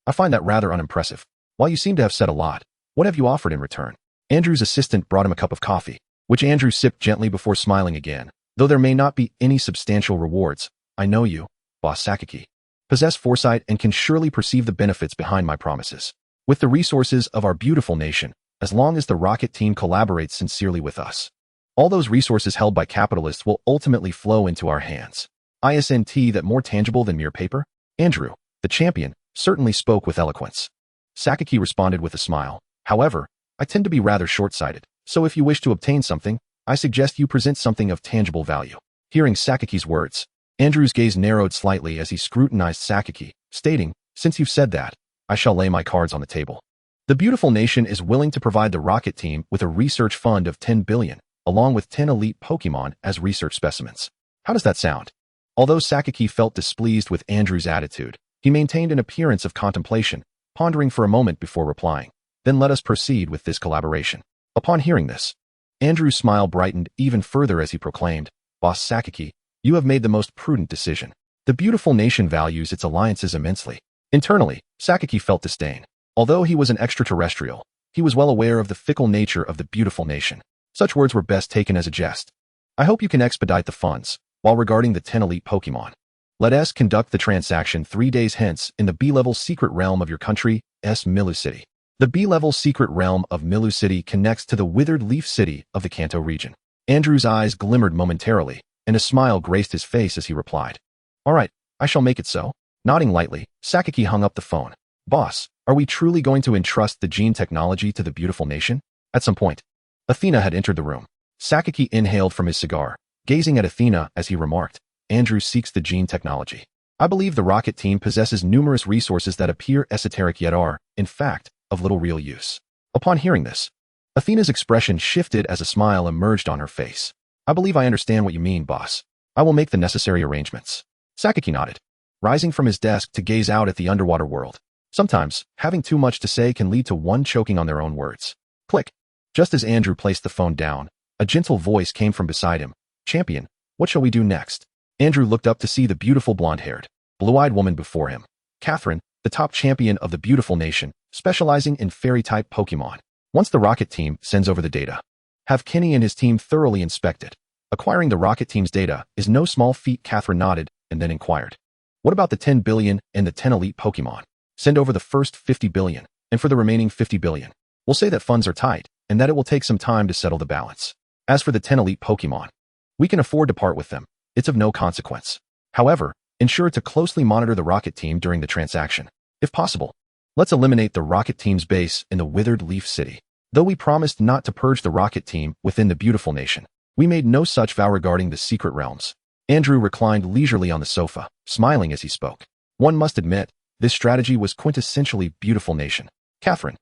I find that rather unimpressive. While you seem to have said a lot, what have you offered in return? Andrew's assistant brought him a cup of coffee, which Andrew sipped gently before smiling again. Though there may not be any substantial rewards, I know you, Boss Sakaki, possess foresight and can surely perceive the benefits behind my promises. With the resources of our beautiful nation, as long as the rocket team collaborates sincerely with us, all those resources held by capitalists will ultimately flow into our hands. Isn't that more tangible than mere paper? Andrew, the champion, certainly spoke with eloquence. Sakaki responded with a smile. However, I tend to be rather short-sighted, so if you wish to obtain something, I suggest you present something of tangible value. Hearing Sakaki's words, Andrew's gaze narrowed slightly as he scrutinized Sakaki, stating, "Since you've said that, I shall lay my cards on the table. The beautiful nation is willing to provide the rocket team with a research fund of 10 billion, along with 10 elite Pokémon as research specimens. How does that sound?" Although Sakaki felt displeased with Andrew's attitude, he maintained an appearance of contemplation, pondering for a moment before replying. "Then let us proceed with this collaboration." Upon hearing this, Andrew's smile brightened even further as he proclaimed, "Boss Sakaki, you have made the most prudent decision. The beautiful nation values its alliances immensely." Internally, Sakaki felt disdain. Although he was an extraterrestrial, he was well aware of the fickle nature of the beautiful nation. Such words were best taken as a jest. "I hope you can expedite the funds. While regarding the 10 elite Pokémon, let us conduct the transaction 3 days hence in the B-level secret realm of your country's Milu City. The B-level secret realm of Milu City connects to the withered leaf city of the Kanto region." Andrew's eyes glimmered momentarily, and a smile graced his face as he replied, "All right, I shall make it so." Nodding lightly, Sakaki hung up the phone. "Boss, are we truly going to entrust the gene technology to the beautiful nation?" At some point, Athena had entered the room. Sakaki inhaled from his cigar, gazing at Athena as he remarked, "Andrew seeks the gene technology. I believe the rocket team possesses numerous resources that appear esoteric yet are, in fact, of little real use." Upon hearing this, Athena's expression shifted as a smile emerged on her face. "I believe I understand what you mean, boss. I will make the necessary arrangements." Sakaki nodded, rising from his desk to gaze out at the underwater world. Sometimes, having too much to say can lead to one choking on their own words. Click. Just as Andrew placed the phone down, a gentle voice came from beside him. "Champion, what shall we do next?" Andrew looked up to see the beautiful blonde-haired, blue-eyed woman before him. Catherine, the top champion of the beautiful nation, specializing in fairy-type Pokémon. Once the rocket team sends over the data, have Kenny and his team thoroughly inspect it. Acquiring the rocket team's data is no small feat. Catherine nodded and then inquired, "What about the 10 billion and the 10 elite Pokémon? Send over the first 50 billion, and for the remaining 50 billion, we'll say that funds are tight and that it will take some time to settle the balance. As for the 10 elite Pokémon, we can afford to part with them. It's of no consequence. However, ensure to closely monitor the rocket team during the transaction. If possible, let's eliminate the rocket team's base in the withered leaf city." Though we promised not to purge the rocket team within the beautiful nation, we made no such vow regarding the secret realms. Andrew reclined leisurely on the sofa, smiling as he spoke. One must admit, this strategy was quintessentially beautiful nation. Catherine,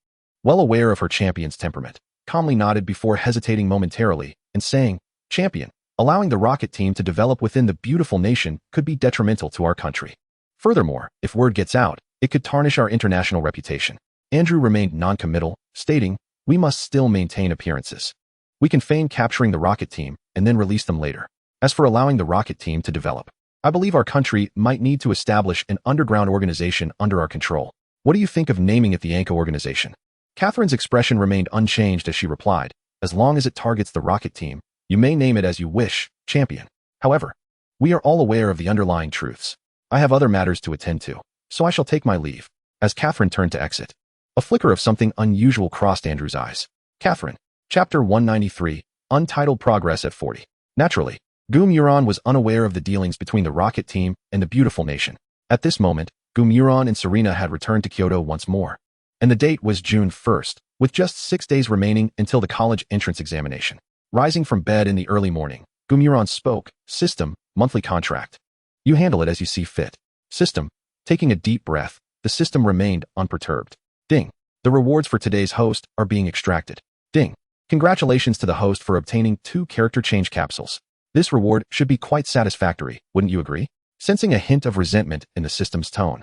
well aware of her champion's temperament, calmly nodded before hesitating momentarily and saying, "Champion, allowing the rocket team to develop within the beautiful nation could be detrimental to our country. Furthermore, if word gets out, it could tarnish our international reputation." Andrew remained non-committal, stating, "We must still maintain appearances. We can feign capturing the rocket team and then release them later. As for allowing the rocket team to develop, I believe our country might need to establish an underground organization under our control. What do you think of naming it the Anko organization?" Catherine's expression remained unchanged as she replied, "As long as it targets the rocket team, you may name it as you wish, champion. However, we are all aware of the underlying truths. I have other matters to attend to, so I shall take my leave." As Catherine turned to exit, a flicker of something unusual crossed Andrew's eyes. Catherine, Chapter 193, Untitled Progress at 40. Naturally, Gumuron was unaware of the dealings between the rocket team and the beautiful nation. At this moment, Gumuron and Serena had returned to Kyoto once more, and the date was June 1st, with just 6 days remaining until the college entrance examination. Rising from bed in the early morning, Gumuron spoke, "System, monthly contract. You handle it as you see fit." System, taking a deep breath, the system remained unperturbed. Ding. The rewards for today's host are being extracted. Ding. Congratulations to the host for obtaining 2 character change capsules. This reward should be quite satisfactory, wouldn't you agree? Sensing a hint of resentment in the system's tone,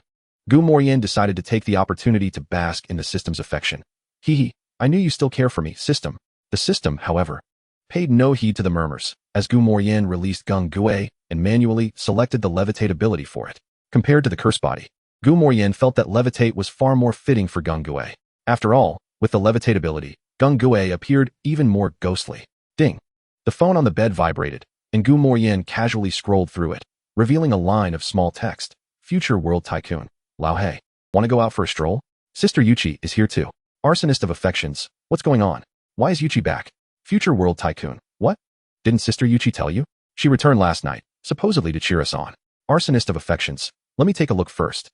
Gumorian decided to take the opportunity to bask in the system's affection. "Hee, I knew you still care for me, system." The system, however, paid no heed to the murmurs, as Gumorian released Gung Gue and manually selected the levitate ability for it. Compared to the curse body, Gumorian felt that levitate was far more fitting for Gung Gue. After all, with the levitate ability, Gung Gue appeared even more ghostly. Ding. The phone on the bed vibrated, and Gumorian casually scrolled through it, revealing a line of small text. "Future World Tycoon. Lao Hei. Want to go out for a stroll? Sister Yuchi is here too. Arsonist of affections. What's going on? Why is Yuchi back? Future World Tycoon. What? Didn't Sister Yuchi tell you? She returned last night, supposedly to cheer us on. Arsonist of affections. Let me take a look first."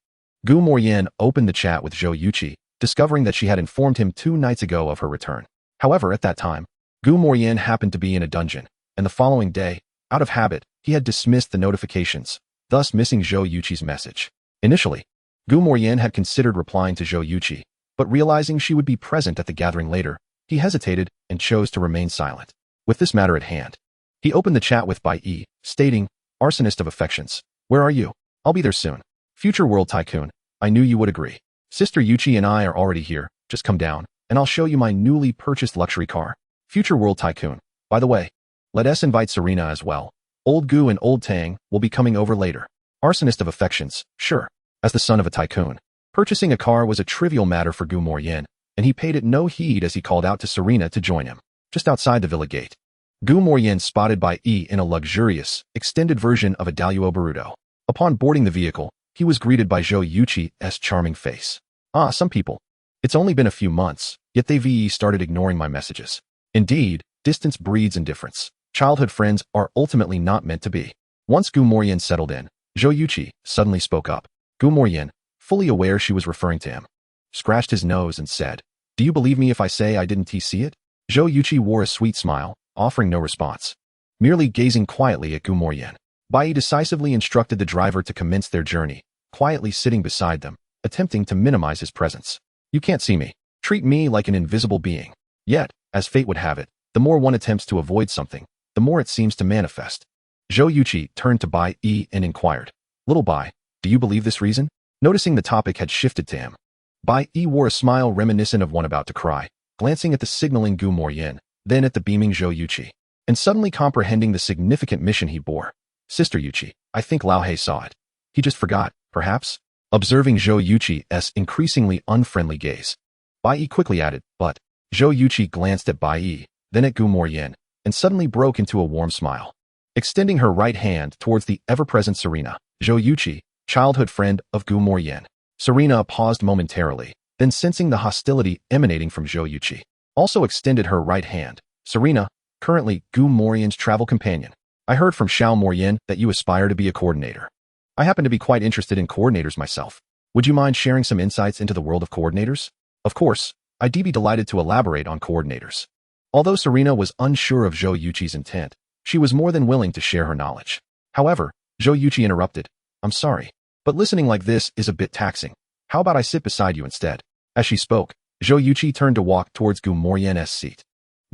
Gumorian opened the chat with Zhou Yuchi, discovering that she had informed him 2 nights ago of her return. However, at that time, Gumorian happened to be in a dungeon, and the following day, out of habit, he had dismissed the notifications, thus missing Zhou Yuqi's message. Initially, Gu Morian had considered replying to Zhou Yuqi, but realizing she would be present at the gathering later, he hesitated and chose to remain silent. With this matter at hand, he opened the chat with Bai Yi, stating, "Arsonist of affections, where are you? I'll be there soon. Future world tycoon, I knew you would agree. Sister Yuqi and I are already here, just come down, and I'll show you my newly purchased luxury car. Future world tycoon. By the way, let us invite Serena as well. Old Gu and Old Tang will be coming over later. Arsonist of affections, sure." As the son of a tycoon, purchasing a car was a trivial matter for Gu Morian, and he paid it no heed as he called out to Serena to join him. Just outside the villa gate, Gu Morian spotted Bai Yi in a luxurious, extended version of a Daluo Baruto. Upon boarding the vehicle, he was greeted by Zhou Yuqi's charming face. "Ah, some people. It's only been a few months, yet they've started ignoring my messages. Indeed, distance breeds indifference. Childhood friends are ultimately not meant to be." Once Gu Morian settled in, Zhou Yuqi suddenly spoke up. Gu Morian, fully aware she was referring to him, scratched his nose and said, "Do you believe me if I say I didn't see it?" Zhou Yuqi wore a sweet smile, offering no response, merely gazing quietly at Gu Morian. Bai Yi decisively instructed the driver to commence their journey, quietly sitting beside them, attempting to minimize his presence. "You can't see me. Treat me like an invisible being." Yet, as fate would have it, the more one attempts to avoid something, the more it seems to manifest. Zhou Yuqi turned to Bai Yi and inquired, "Little Bai, do you believe this reason?" Noticing the topic had shifted to him, Bai Yi wore a smile reminiscent of one about to cry, glancing at the signaling Gu Morian, then at the beaming Zhou Yuqi, and suddenly comprehending the significant mission he bore. "Sister Yuqi, I think Lao He saw it. He just forgot, perhaps?" Observing Zhou Yuqi's increasingly unfriendly gaze, Bai Yi quickly added, "But..." Zhou Yuqi glanced at Bai Yi, then at Gu Morian, and suddenly broke into a warm smile. Extending her right hand towards the ever-present Serena, Zhou Yuqi, childhood friend of Gu Morian. Serena paused momentarily, then sensing the hostility emanating from Zhou Yuqi, also extended her right hand. "Serena, currently Gu Morian's travel companion. I heard from Xiao Morian that you aspire to be a coordinator. I happen to be quite interested in coordinators myself. Would you mind sharing some insights into the world of coordinators?" Of course, I'd be delighted to elaborate on coordinators. Although Serena was unsure of Zhou Yuqi's intent, she was more than willing to share her knowledge. However, Zhou Yuqi interrupted, "I'm sorry, but listening like this is a bit taxing. How about I sit beside you instead?" As she spoke, Zhou Yuqi turned to walk towards Gu Morian's seat.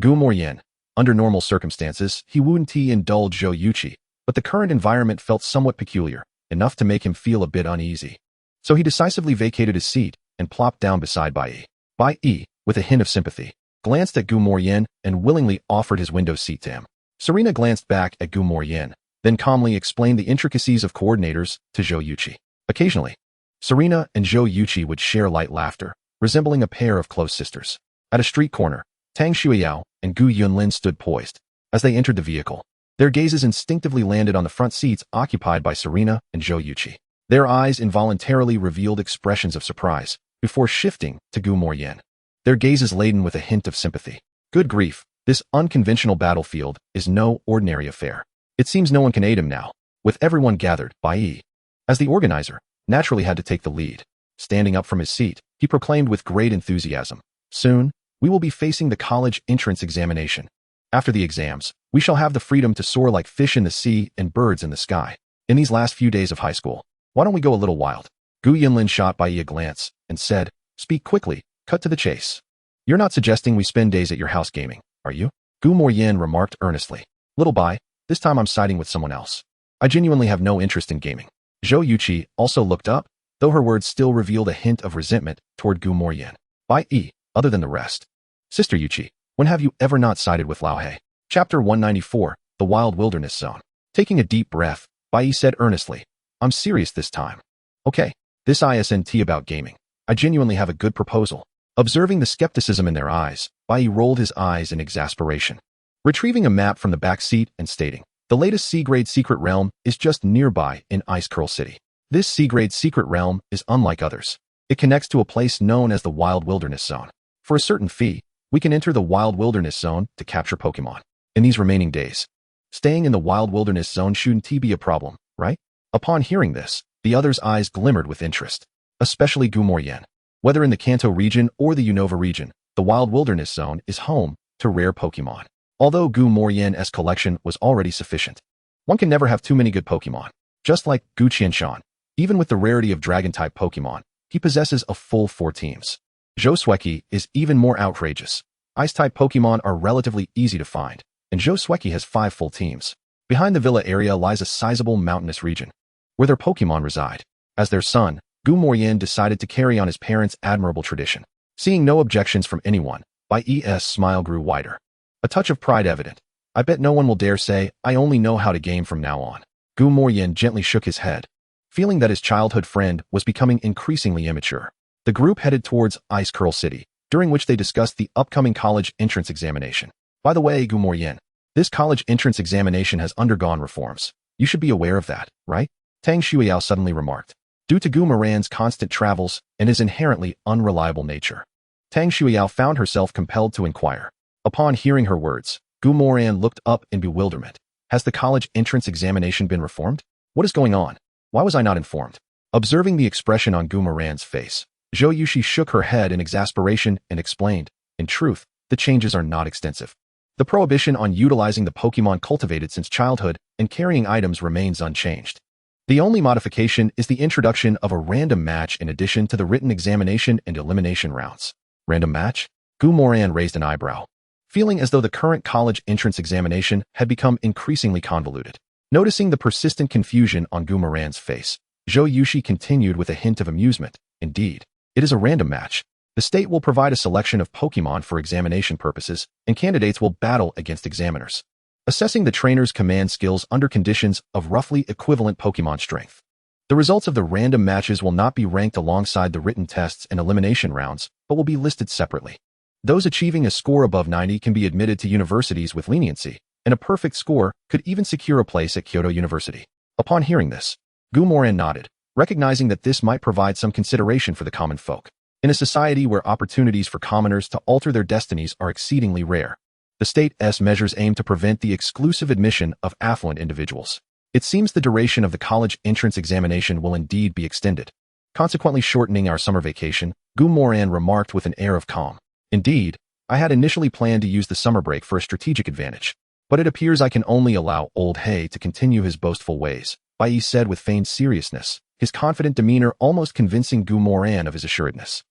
Gu Morian, under normal circumstances, he wouldn't indulge Zhou Yuqi, but the current environment felt somewhat peculiar, enough to make him feel a bit uneasy. So he decisively vacated his seat and plopped down beside Bai Yi. Bai Yi, with a hint of sympathy, glanced at Gu Morian and willingly offered his window seat to him. Serena glanced back at Gu Morian, then calmly explained the intricacies of coordinators to Zhou Yuqi. Occasionally, Serena and Zhou Yuqi would share light laughter, resembling a pair of close sisters. At a street corner, Tang Shuiyao and Gu Yunlin stood poised. As they entered the vehicle, their gazes instinctively landed on the front seats occupied by Serena and Zhou Yuqi. Their eyes involuntarily revealed expressions of surprise, before shifting to Gu Morian, their gazes laden with a hint of sympathy. Good grief, this unconventional battlefield is no ordinary affair. It seems no one can aid him now. With everyone gathered, Bai Yi, as the organizer, naturally had to take the lead. Standing up from his seat, he proclaimed with great enthusiasm, "Soon, we will be facing the college entrance examination. After the exams, we shall have the freedom to soar like fish in the sea and birds in the sky. In these last few days of high school, why don't we go a little wild?" Gu Yunlin shot Bai Yi a glance and said, "Speak quickly, cut to the chase. You're not suggesting we spend days at your house gaming, are you?" Gu Morian remarked earnestly. "Little Bai, this time I'm siding with someone else. I genuinely have no interest in gaming." Zhou Yuqi also looked up, though her words still revealed a hint of resentment toward Gu Morian. Bai Yi, other than the rest. "Sister Yuqi, when have you ever not sided with Lao He?" Chapter 194, The Wild Wilderness Zone. Taking a deep breath, Bai Yi said earnestly, "I'm serious this time. Okay, this isn't about gaming. I genuinely have a good proposal." Observing the skepticism in their eyes, Bai Yi rolled his eyes in exasperation, retrieving a map from the back seat and stating, "The latest C-grade secret realm is just nearby in Ice Curl City. This C-grade secret realm is unlike others. It connects to a place known as the Wild Wilderness Zone. For a certain fee, we can enter the Wild Wilderness Zone to capture Pokémon. In these remaining days, staying in the Wild Wilderness Zone shouldn't be a problem, right?" Upon hearing this, the others' eyes glimmered with interest, especially Gu Morian. Whether in the Kanto region or the Unova region, the Wild Wilderness Zone is home to rare Pokémon. Although Gu Morian's collection was already sufficient, One can never have too many good Pokemon. Just like Gu Qianshan, even with the rarity of Dragon-type Pokemon, he possesses a full 4 teams. Zhou Sueki is even more outrageous. Ice-type Pokemon are relatively easy to find, and Zhou Sueki has 5 full teams. Behind the villa area lies a sizable mountainous region, where their Pokemon reside. As their son, Gu Moyan decided to carry on his parents' admirable tradition. Seeing no objections from anyone, Bai Yi's smile grew wider. A touch of pride evident. I bet no one will dare say, I only know how to game from now on. Gu Moyan gently shook his head, feeling that his childhood friend was becoming increasingly immature. The group headed towards Ice Curl City, during which they discussed the upcoming college entrance examination. By the way, Gu Moyan, this college entrance examination has undergone reforms. You should be aware of that, right? Tang Shuiyao suddenly remarked. Due to Gu Moran's constant travels and his inherently unreliable nature, Tang Shuiyao found herself compelled to inquire. Upon hearing her words, Gu Moran looked up in bewilderment. Has the college entrance examination been reformed? What is going on? Why was I not informed? Observing the expression on Gu Moran's face, Zhou Yushi shook her head in exasperation and explained, in truth, the changes are not extensive. The prohibition on utilizing the Pokemon cultivated since childhood and carrying items remains unchanged. The only modification is the introduction of a random match in addition to the written examination and elimination rounds. Random match? Gu Moran raised an eyebrow, feeling as though the current college entrance examination had become increasingly convoluted. Noticing the persistent confusion on Gu Moran's face, Zhou Yushi continued with a hint of amusement. Indeed, it is a random match. The state will provide a selection of Pokemon for examination purposes, and candidates will battle against examiners, assessing the trainer's command skills under conditions of roughly equivalent Pokemon strength. The results of the random matches will not be ranked alongside the written tests and elimination rounds, but will be listed separately. Those achieving a score above 90 can be admitted to universities with leniency, and a perfect score could even secure a place at Kyoto University. Upon hearing this, Gu Moran nodded, recognizing that this might provide some consideration for the common folk. In a society where opportunities for commoners to alter their destinies are exceedingly rare, the state's measures aim to prevent the exclusive admission of affluent individuals. It seems the duration of the college entrance examination will indeed be extended, consequently shortening our summer vacation, Gu Moran remarked with an air of calm. Indeed, I had initially planned to use the summer break for a strategic advantage, but it appears I can only allow old Hay to continue his boastful ways, Bai Yi said with feigned seriousness, his confident demeanor almost convincing Gu Moran of his assuredness.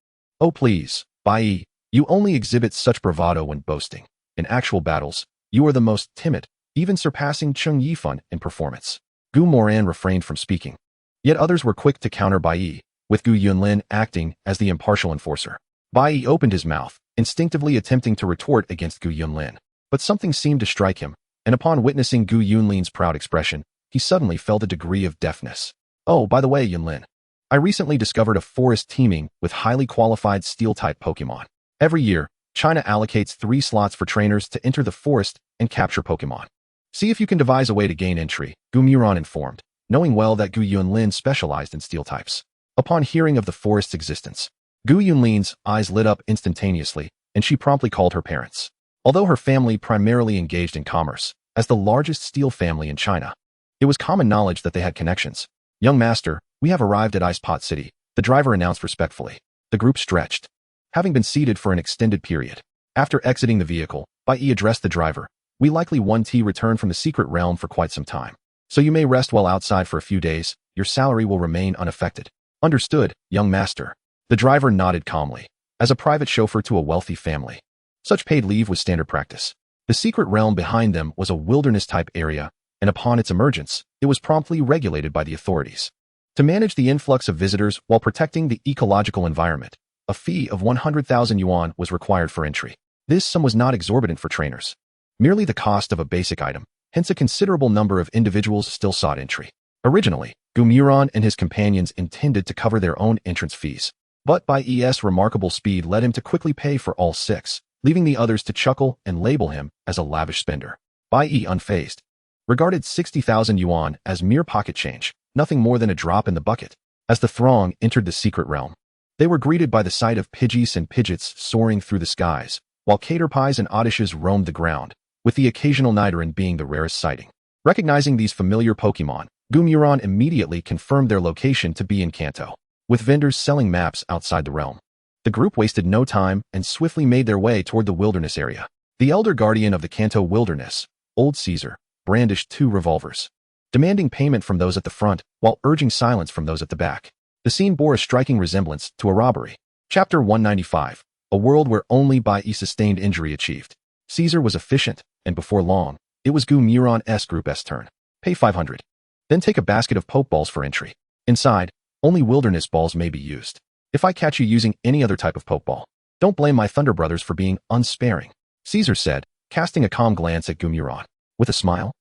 Oh please, Bai Yi, you only exhibit such bravado when boasting. In actual battles, you are the most timid, even surpassing Cheng Yifan in performance. Gu Moran refrained from speaking. Yet others were quick to counter Bai Yi, with Gu Yunlin acting as the impartial enforcer. Bai Yi opened his mouth, instinctively attempting to retort against Gu Yunlin, but something seemed to strike him, and upon witnessing Gu Yunlin's proud expression, he suddenly felt a degree of deafness. Oh, by the way, Yunlin, I recently discovered a forest teeming with highly qualified Steel-type Pokemon. Every year, China allocates 3 slots for trainers to enter the forest and capture Pokemon. See if you can devise a way to gain entry, Gu Muron informed, knowing well that Gu Yunlin specialized in Steel types. Upon hearing of the forest's existence, Gu Yunlin's eyes lit up instantaneously, and she promptly called her parents. Although her family primarily engaged in commerce, as the largest steel family in China, it was common knowledge that they had connections. Young master, we have arrived at Ice-type City, the driver announced respectfully. The group stretched, having been seated for an extended period. After exiting the vehicle, Bai Yi addressed the driver. We likely won't return from the secret realm for quite some time, so you may rest well outside for a few days. Your salary will remain unaffected. Understood, young master. The driver nodded calmly. As a private chauffeur to a wealthy family, such paid leave was standard practice. The secret realm behind them was a wilderness-type area, and upon its emergence, it was promptly regulated by the authorities. To manage the influx of visitors while protecting the ecological environment, a fee of 100,000 yuan was required for entry. This sum was not exorbitant for trainers, merely the cost of a basic item, hence a considerable number of individuals still sought entry. Originally, Gu Muron and his companions intended to cover their own entrance fees, but Bai Yi's remarkable speed led him to quickly pay for all 6, leaving the others to chuckle and label him as a lavish spender. Bai Yi, unfazed, regarded 60,000 yuan as mere pocket change, nothing more than a drop in the bucket. As the throng entered the secret realm, they were greeted by the sight of Pidgeys and Pidgeots soaring through the skies, while Caterpies and Oddishes roamed the ground, with the occasional Nidoran being the rarest sighting. Recognizing these familiar Pokemon, Gu Muron immediately confirmed their location to be in Kanto, with vendors selling maps outside the realm. The group wasted no time and swiftly made their way toward the wilderness area. The elder guardian of the Kanto wilderness, Old Caesar, brandished 2 revolvers. demanding payment from those at the front while urging silence from those at the back. The scene bore a striking resemblance to a robbery. Chapter 195. A world where only by sustained injury achieved. Caesar was efficient, and before long, it was Gumuron's group's turn. Pay 500. Then take a basket of Pokeballs for entry. Inside, only wilderness balls may be used. If I catch you using any other type of Pokeball, don't blame my Thunder Brothers for being unsparing, Caesar said, casting a calm glance at Gumuron. With a smile,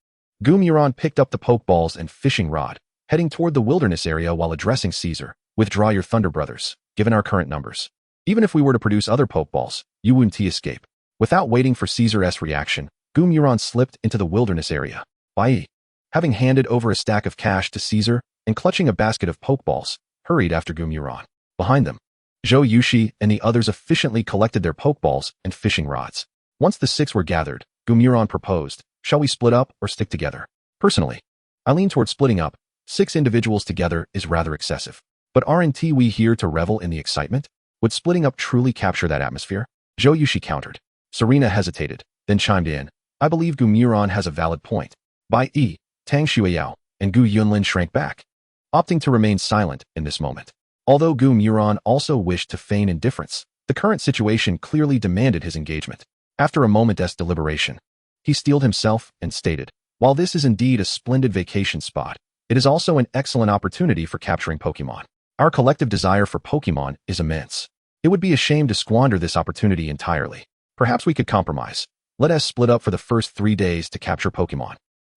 Gumuron picked up the Pokeballs and fishing rod, heading toward the wilderness area while addressing Caesar. Withdraw your Thunder Brothers, given our current numbers. Even if we were to produce other Pokeballs, you wouldn't escape. Without waiting for Caesar's reaction, Gumuron slipped into the wilderness area. Having handed over a stack of cash to Caesar and clutching a basket of Pokeballs, hurried after Gumuron. Behind them, Zhou Yushi and the others efficiently collected their Pokeballs and fishing rods. Once the 6 were gathered, Gumuron proposed, shall we split up or stick together? Personally, I lean toward splitting up. 6 individuals together is rather excessive. But aren't we here to revel in the excitement? Would splitting up truly capture that atmosphere? Zhou Yushi countered. Serena hesitated, then chimed in. I believe Gumuron has a valid point. Tang Xueyao and Gu Yunlin shrank back, opting to remain silent in this moment. Although Gumuron also wished to feign indifference, the current situation clearly demanded his engagement. After a moment's deliberation, he steeled himself and stated, while this is indeed a splendid vacation spot, it is also an excellent opportunity for capturing Pokemon. Our collective desire for Pokemon is immense. It would be a shame to squander this opportunity entirely. Perhaps we could compromise. Let us split up for the first 3 days to capture Pokemon.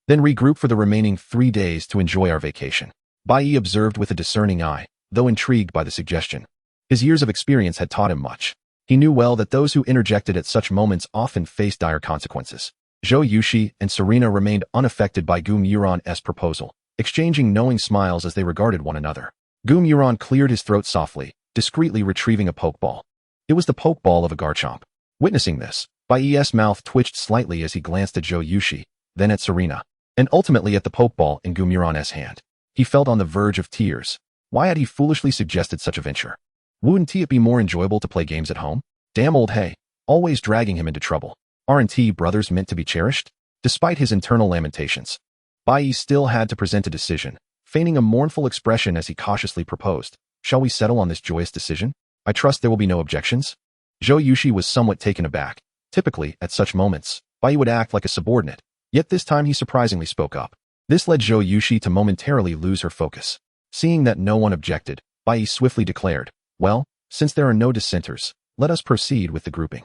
Then regroup for the remaining 3 days to enjoy our vacation. Bai observed with a discerning eye, though intrigued by the suggestion. His years of experience had taught him much. He knew well that those who interjected at such moments often faced dire consequences. Zhou Yushi and Serena remained unaffected by Gumuron's proposal, exchanging knowing smiles as they regarded one another. Gumuron cleared his throat softly, discreetly retrieving a Pokeball. It was the Pokeball of a Garchomp. Witnessing this, Bai's mouth twitched slightly as he glanced at Zhou Yushi, then at Serena, and ultimately at the Pokeball in Gumuron's hand. He felt on the verge of tears. Why had he foolishly suggested such a venture? Wouldn't it be more enjoyable to play games at home? Damn old hay, always dragging him into trouble. Aren't brothers meant to be cherished? Despite his internal lamentations, Bai still had to present a decision, feigning a mournful expression as he cautiously proposed. Shall we settle on this joyous decision? I trust there will be no objections? Zhou Yushi was somewhat taken aback. Typically, at such moments, Bai would act like a subordinate, yet this time he surprisingly spoke up. This led Zhou Yushi to momentarily lose her focus. Seeing that no one objected, Bai swiftly declared, well, since there are no dissenters, let us proceed with the grouping.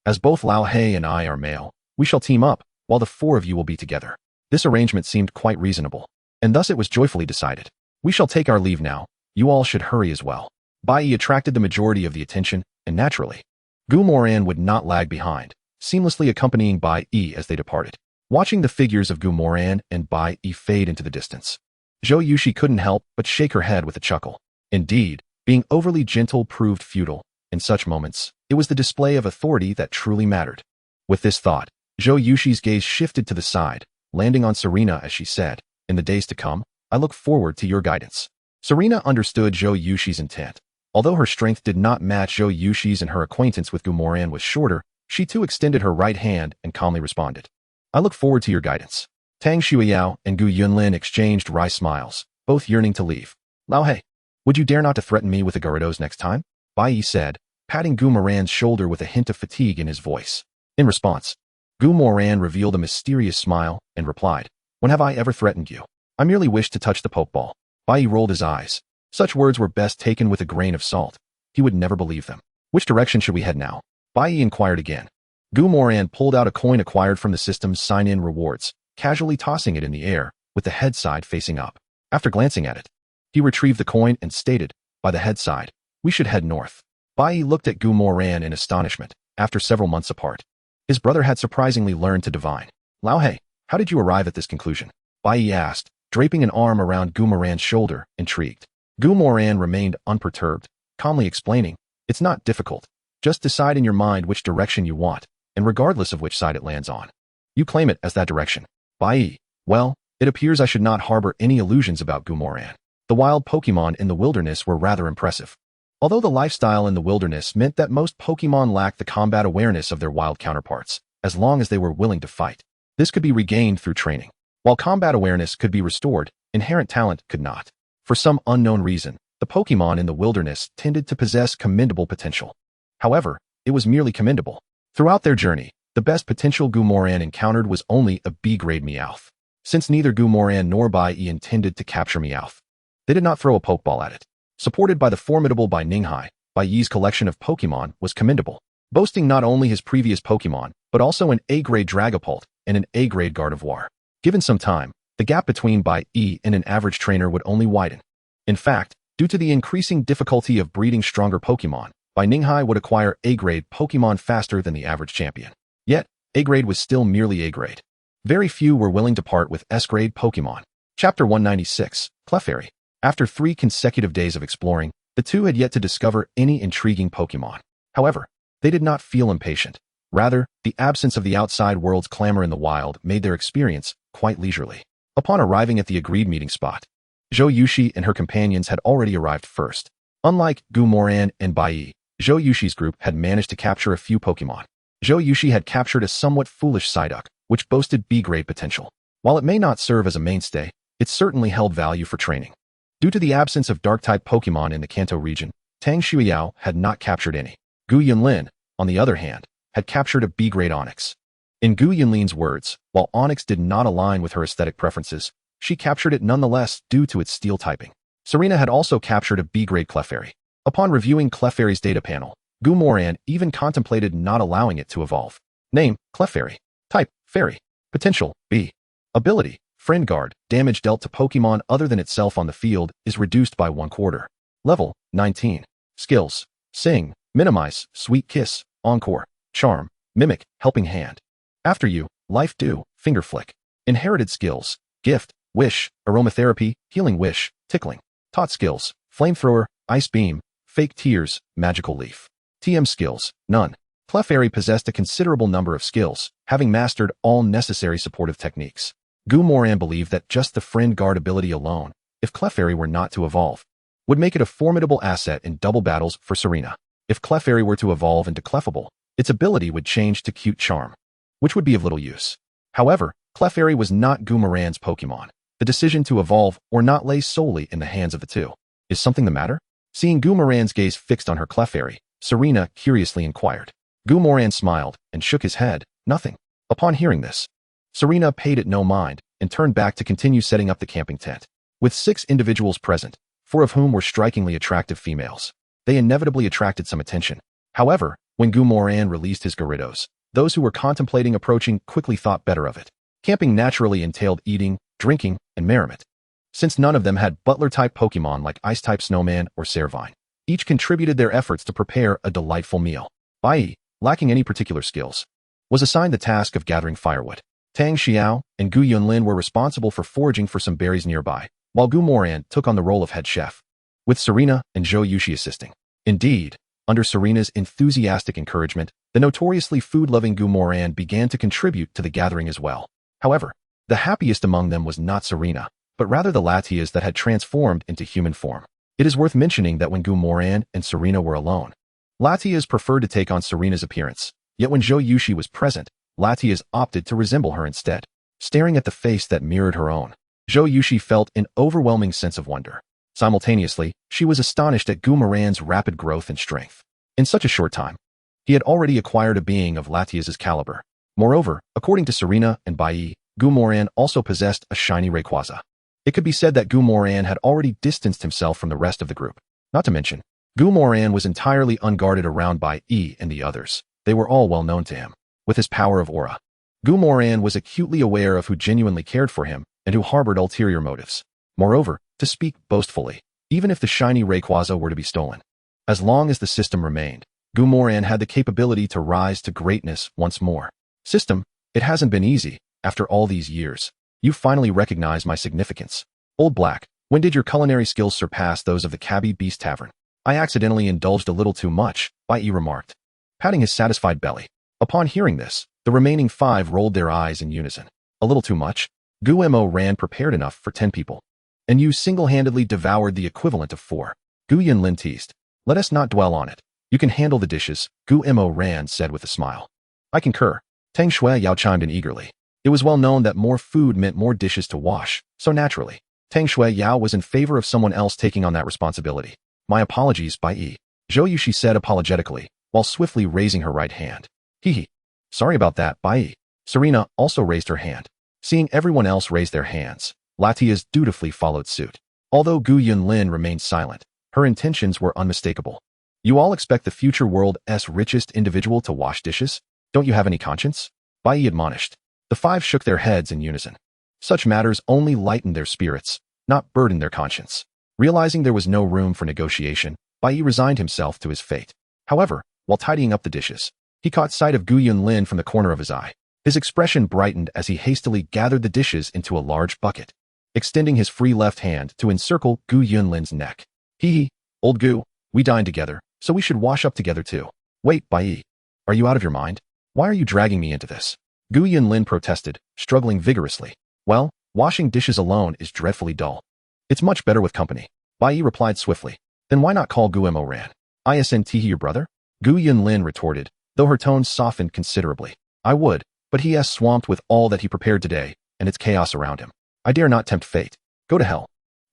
As both Lao Hei and I are male, we shall team up, while the 4 of you will be together. This arrangement seemed quite reasonable, and thus it was joyfully decided. We shall take our leave now. You all should hurry as well. Bai attracted the majority of the attention, and naturally, Gumuron would not lag behind, seamlessly accompanying Bai as they departed. Watching the figures of Gumuron and Bai fade into the distance, Zhou Yushi couldn't help but shake her head with a chuckle. Indeed, being overly gentle proved futile. In such moments, it was the display of authority that truly mattered. With this thought, Zhou Yushi's gaze shifted to the side, landing on Serena as she said, in the days to come, I look forward to your guidance. Serena understood Zhou Yushi's intent. Although her strength did not match Zhou Yushi's and her acquaintance with Gumuron was shorter, she too extended her right hand and calmly responded. I look forward to your guidance. Tang Xueyao and Gu Yunlin exchanged wry smiles, both yearning to leave. Lao Hei, would you dare not to threaten me with the Gyarados next time? Bai said, patting Gumuron's shoulder with a hint of fatigue in his voice. In response, Gumuron revealed a mysterious smile and replied, when have I ever threatened you? I merely wished to touch the Pokeball. Bai rolled his eyes. Such words were best taken with a grain of salt. He would never believe them. Which direction should we head now? Bai inquired again. Gumuron pulled out a coin acquired from the system's sign-in rewards, casually tossing it in the air, with the head side facing up. After glancing at it, he retrieved the coin and stated, by the head side, we should head north. Bai looked at Gumuron in astonishment. After several months apart, his brother had surprisingly learned to divine. Lao Hei, how did you arrive at this conclusion? Bai asked, draping an arm around Gumuron's shoulder, intrigued. Gumuron remained unperturbed, calmly explaining, it's not difficult. Just decide in your mind which direction you want, and regardless of which side it lands on, you claim it as that direction. Bai, well, it appears I should not harbor any illusions about Gumuron. The wild Pokemon in the wilderness were rather impressive. Although the lifestyle in the wilderness meant that most Pokemon lacked the combat awareness of their wild counterparts, as long as they were willing to fight. This could be regained through training. While combat awareness could be restored, inherent talent could not. For some unknown reason, the Pokémon in the wilderness tended to possess commendable potential. However, it was merely commendable. Throughout their journey, the best potential Goomoran encountered was only a B-grade Meowth. Since neither Goomoran nor Bai-Yi intended to capture Meowth, they did not throw a Pokeball at it. Supported by the formidable Bai Ninghai, Bai-Yi's collection of Pokémon was commendable, boasting not only his previous Pokémon, but also an A-grade Dragapult and an A-grade Gardevoir. Given some time, the gap between Bai-Yi and an average trainer would only widen. In fact, due to the increasing difficulty of breeding stronger Pokémon, Bai Ninghai would acquire A-grade Pokémon faster than the average champion. Yet, A-grade was still merely A-grade. Very few were willing to part with S-grade Pokémon. Chapter 196, Clefairy. After 3 consecutive days of exploring, the two had yet to discover any intriguing Pokémon. However, they did not feel impatient. Rather, the absence of the outside world's clamor in the wild made their experience quite leisurely. Upon arriving at the agreed meeting spot, Zhou Yushi and her companions had already arrived first. Unlike Goomoran and Bai-Yi, Zhou Yushi's group had managed to capture a few Pokémon. Zhou Yushi had captured a somewhat foolish Psyduck, which boasted B-grade potential. While it may not serve as a mainstay, it certainly held value for training. Due to the absence of Dark-type Pokémon in the Kanto region, Tang Shuiyao had not captured any. Gu Yunlin, on the other hand, had captured a B-grade Onix. In Gu Yunlin's words, while Onix did not align with her aesthetic preferences, she captured it nonetheless due to its steel typing. Serena had also captured a B-grade Clefairy. Upon reviewing Clefairy's data panel, Goomoran even contemplated not allowing it to evolve. Name, Clefairy. Type, Fairy. Potential, B. Ability, Friend Guard. Damage dealt to Pokémon other than itself on the field is reduced by 1/4. Level, 19. Skills, Sing, Minimize, Sweet Kiss, Encore, Charm, Mimic, Helping Hand. After You, Life Dew, Finger Flick. Inherited skills, Gift, Wish, Aromatherapy, Healing Wish, Tickling. Taught skills, Flamethrower, Ice Beam, Fake Tears, Magical Leaf. TM skills, none. Clefairy possessed a considerable number of skills, having mastered all necessary supportive techniques. Goomoran believed that just the Friend Guard ability alone, if Clefairy were not to evolve, would make it a formidable asset in double battles for Serena. If Clefairy were to evolve into Clefable, its ability would change to Cute Charm, which would be of little use. However, Clefairy was not Goomoran's Pokémon. The decision to evolve or not lay solely in the hands of the two. Is something the matter? Seeing Goomoran's gaze fixed on her Clefairy, Serena curiously inquired. Goomoran smiled and shook his head. Nothing. Upon hearing this, Serena paid it no mind and turned back to continue setting up the camping tent. With 6 individuals present, 4 of whom were strikingly attractive females, they inevitably attracted some attention. However, when Goomoran released his Gyarados, those who were contemplating approaching quickly thought better of it. Camping naturally entailed eating, drinking, and merriment. Since none of them had butler-type Pokémon like Ice-type Snowman or Servine, each contributed their efforts to prepare a delightful meal. Bai-Yi, lacking any particular skills, was assigned the task of gathering firewood. Tang Xiao and Gu Yunlin were responsible for foraging for some berries nearby, while Goomoran took on the role of head chef, with Serena and Zhou Yushi assisting. Indeed, under Serena's enthusiastic encouragement, the notoriously food-loving Goomoran began to contribute to the gathering as well. However, the happiest among them was not Serena, but rather the Latias that had transformed into human form. It is worth mentioning that when Goomoran and Serena were alone, Latias preferred to take on Serena's appearance, yet when Zhou Yushi was present, Latias opted to resemble her instead. Staring at the face that mirrored her own, Zhou Yushi felt an overwhelming sense of wonder. Simultaneously, she was astonished at Goomoran's rapid growth and strength. In such a short time, he had already acquired a being of Latias' caliber. Moreover, according to Serena and Bai-Yi, Goomoran also possessed a shiny Rayquaza. It could be said that Goomoran had already distanced himself from the rest of the group. Not to mention, Goomoran was entirely unguarded around Bai-Yi and the others. They were all well known to him. With his power of aura, Goomoran was acutely aware of who genuinely cared for him and who harbored ulterior motives. Moreover, to speak boastfully, even if the shiny Rayquaza were to be stolen, as long as the system remained, Goomoran had the capability to rise to greatness once more. System, it hasn't been easy, after all these years. You finally recognize my significance. Old Black, when did your culinary skills surpass those of the Cabby Beast Tavern? I accidentally indulged a little too much, Bai-Yi remarked, patting his satisfied belly. Upon hearing this, the remaining 5 rolled their eyes in unison. A little too much? Gu-Mo ran prepared enough for 10 people. And you single-handedly devoured the equivalent of 4. Gu Yunlin teased. Let us not dwell on it. You can handle the dishes, Gu-Mo Ran said with a smile. I concur. Tang Shuiyao chimed in eagerly. It was well known that more food meant more dishes to wash, so naturally, Tang Shui Yao was in favor of someone else taking on that responsibility. My apologies, Bai Yi, Zhou Yushi said apologetically, while swiftly raising her right hand. Hee. Sorry about that, Bai Yi. Serena also raised her hand. Seeing everyone else raise their hands, Latias dutifully followed suit. Although Gu Yunlin remained silent, her intentions were unmistakable. You all expect the future world's richest individual to wash dishes? Don't you have any conscience? Bai Yi admonished. The five shook their heads in unison. Such matters only lightened their spirits, not burdened their conscience. Realizing there was no room for negotiation, Bai Yi resigned himself to his fate. However, while tidying up the dishes, he caught sight of Gu Yunlin from the corner of his eye. His expression brightened as he hastily gathered the dishes into a large bucket, extending his free left hand to encircle Gu Yunlin's neck. Hee, old Gu, we dined together, so we should wash up together too. Wait, Bai Yi. Are you out of your mind? Why are you dragging me into this? Gu Yunlin protested, struggling vigorously. Well, washing dishes alone is dreadfully dull. It's much better with company. Bai Yi replied swiftly. Then why not call Gu Mo Ran? Isn't he your brother? Gu Yunlin retorted, though her tone softened considerably. I would, but he is swamped with all that he prepared today, and its chaos around him. I dare not tempt fate. Go to hell.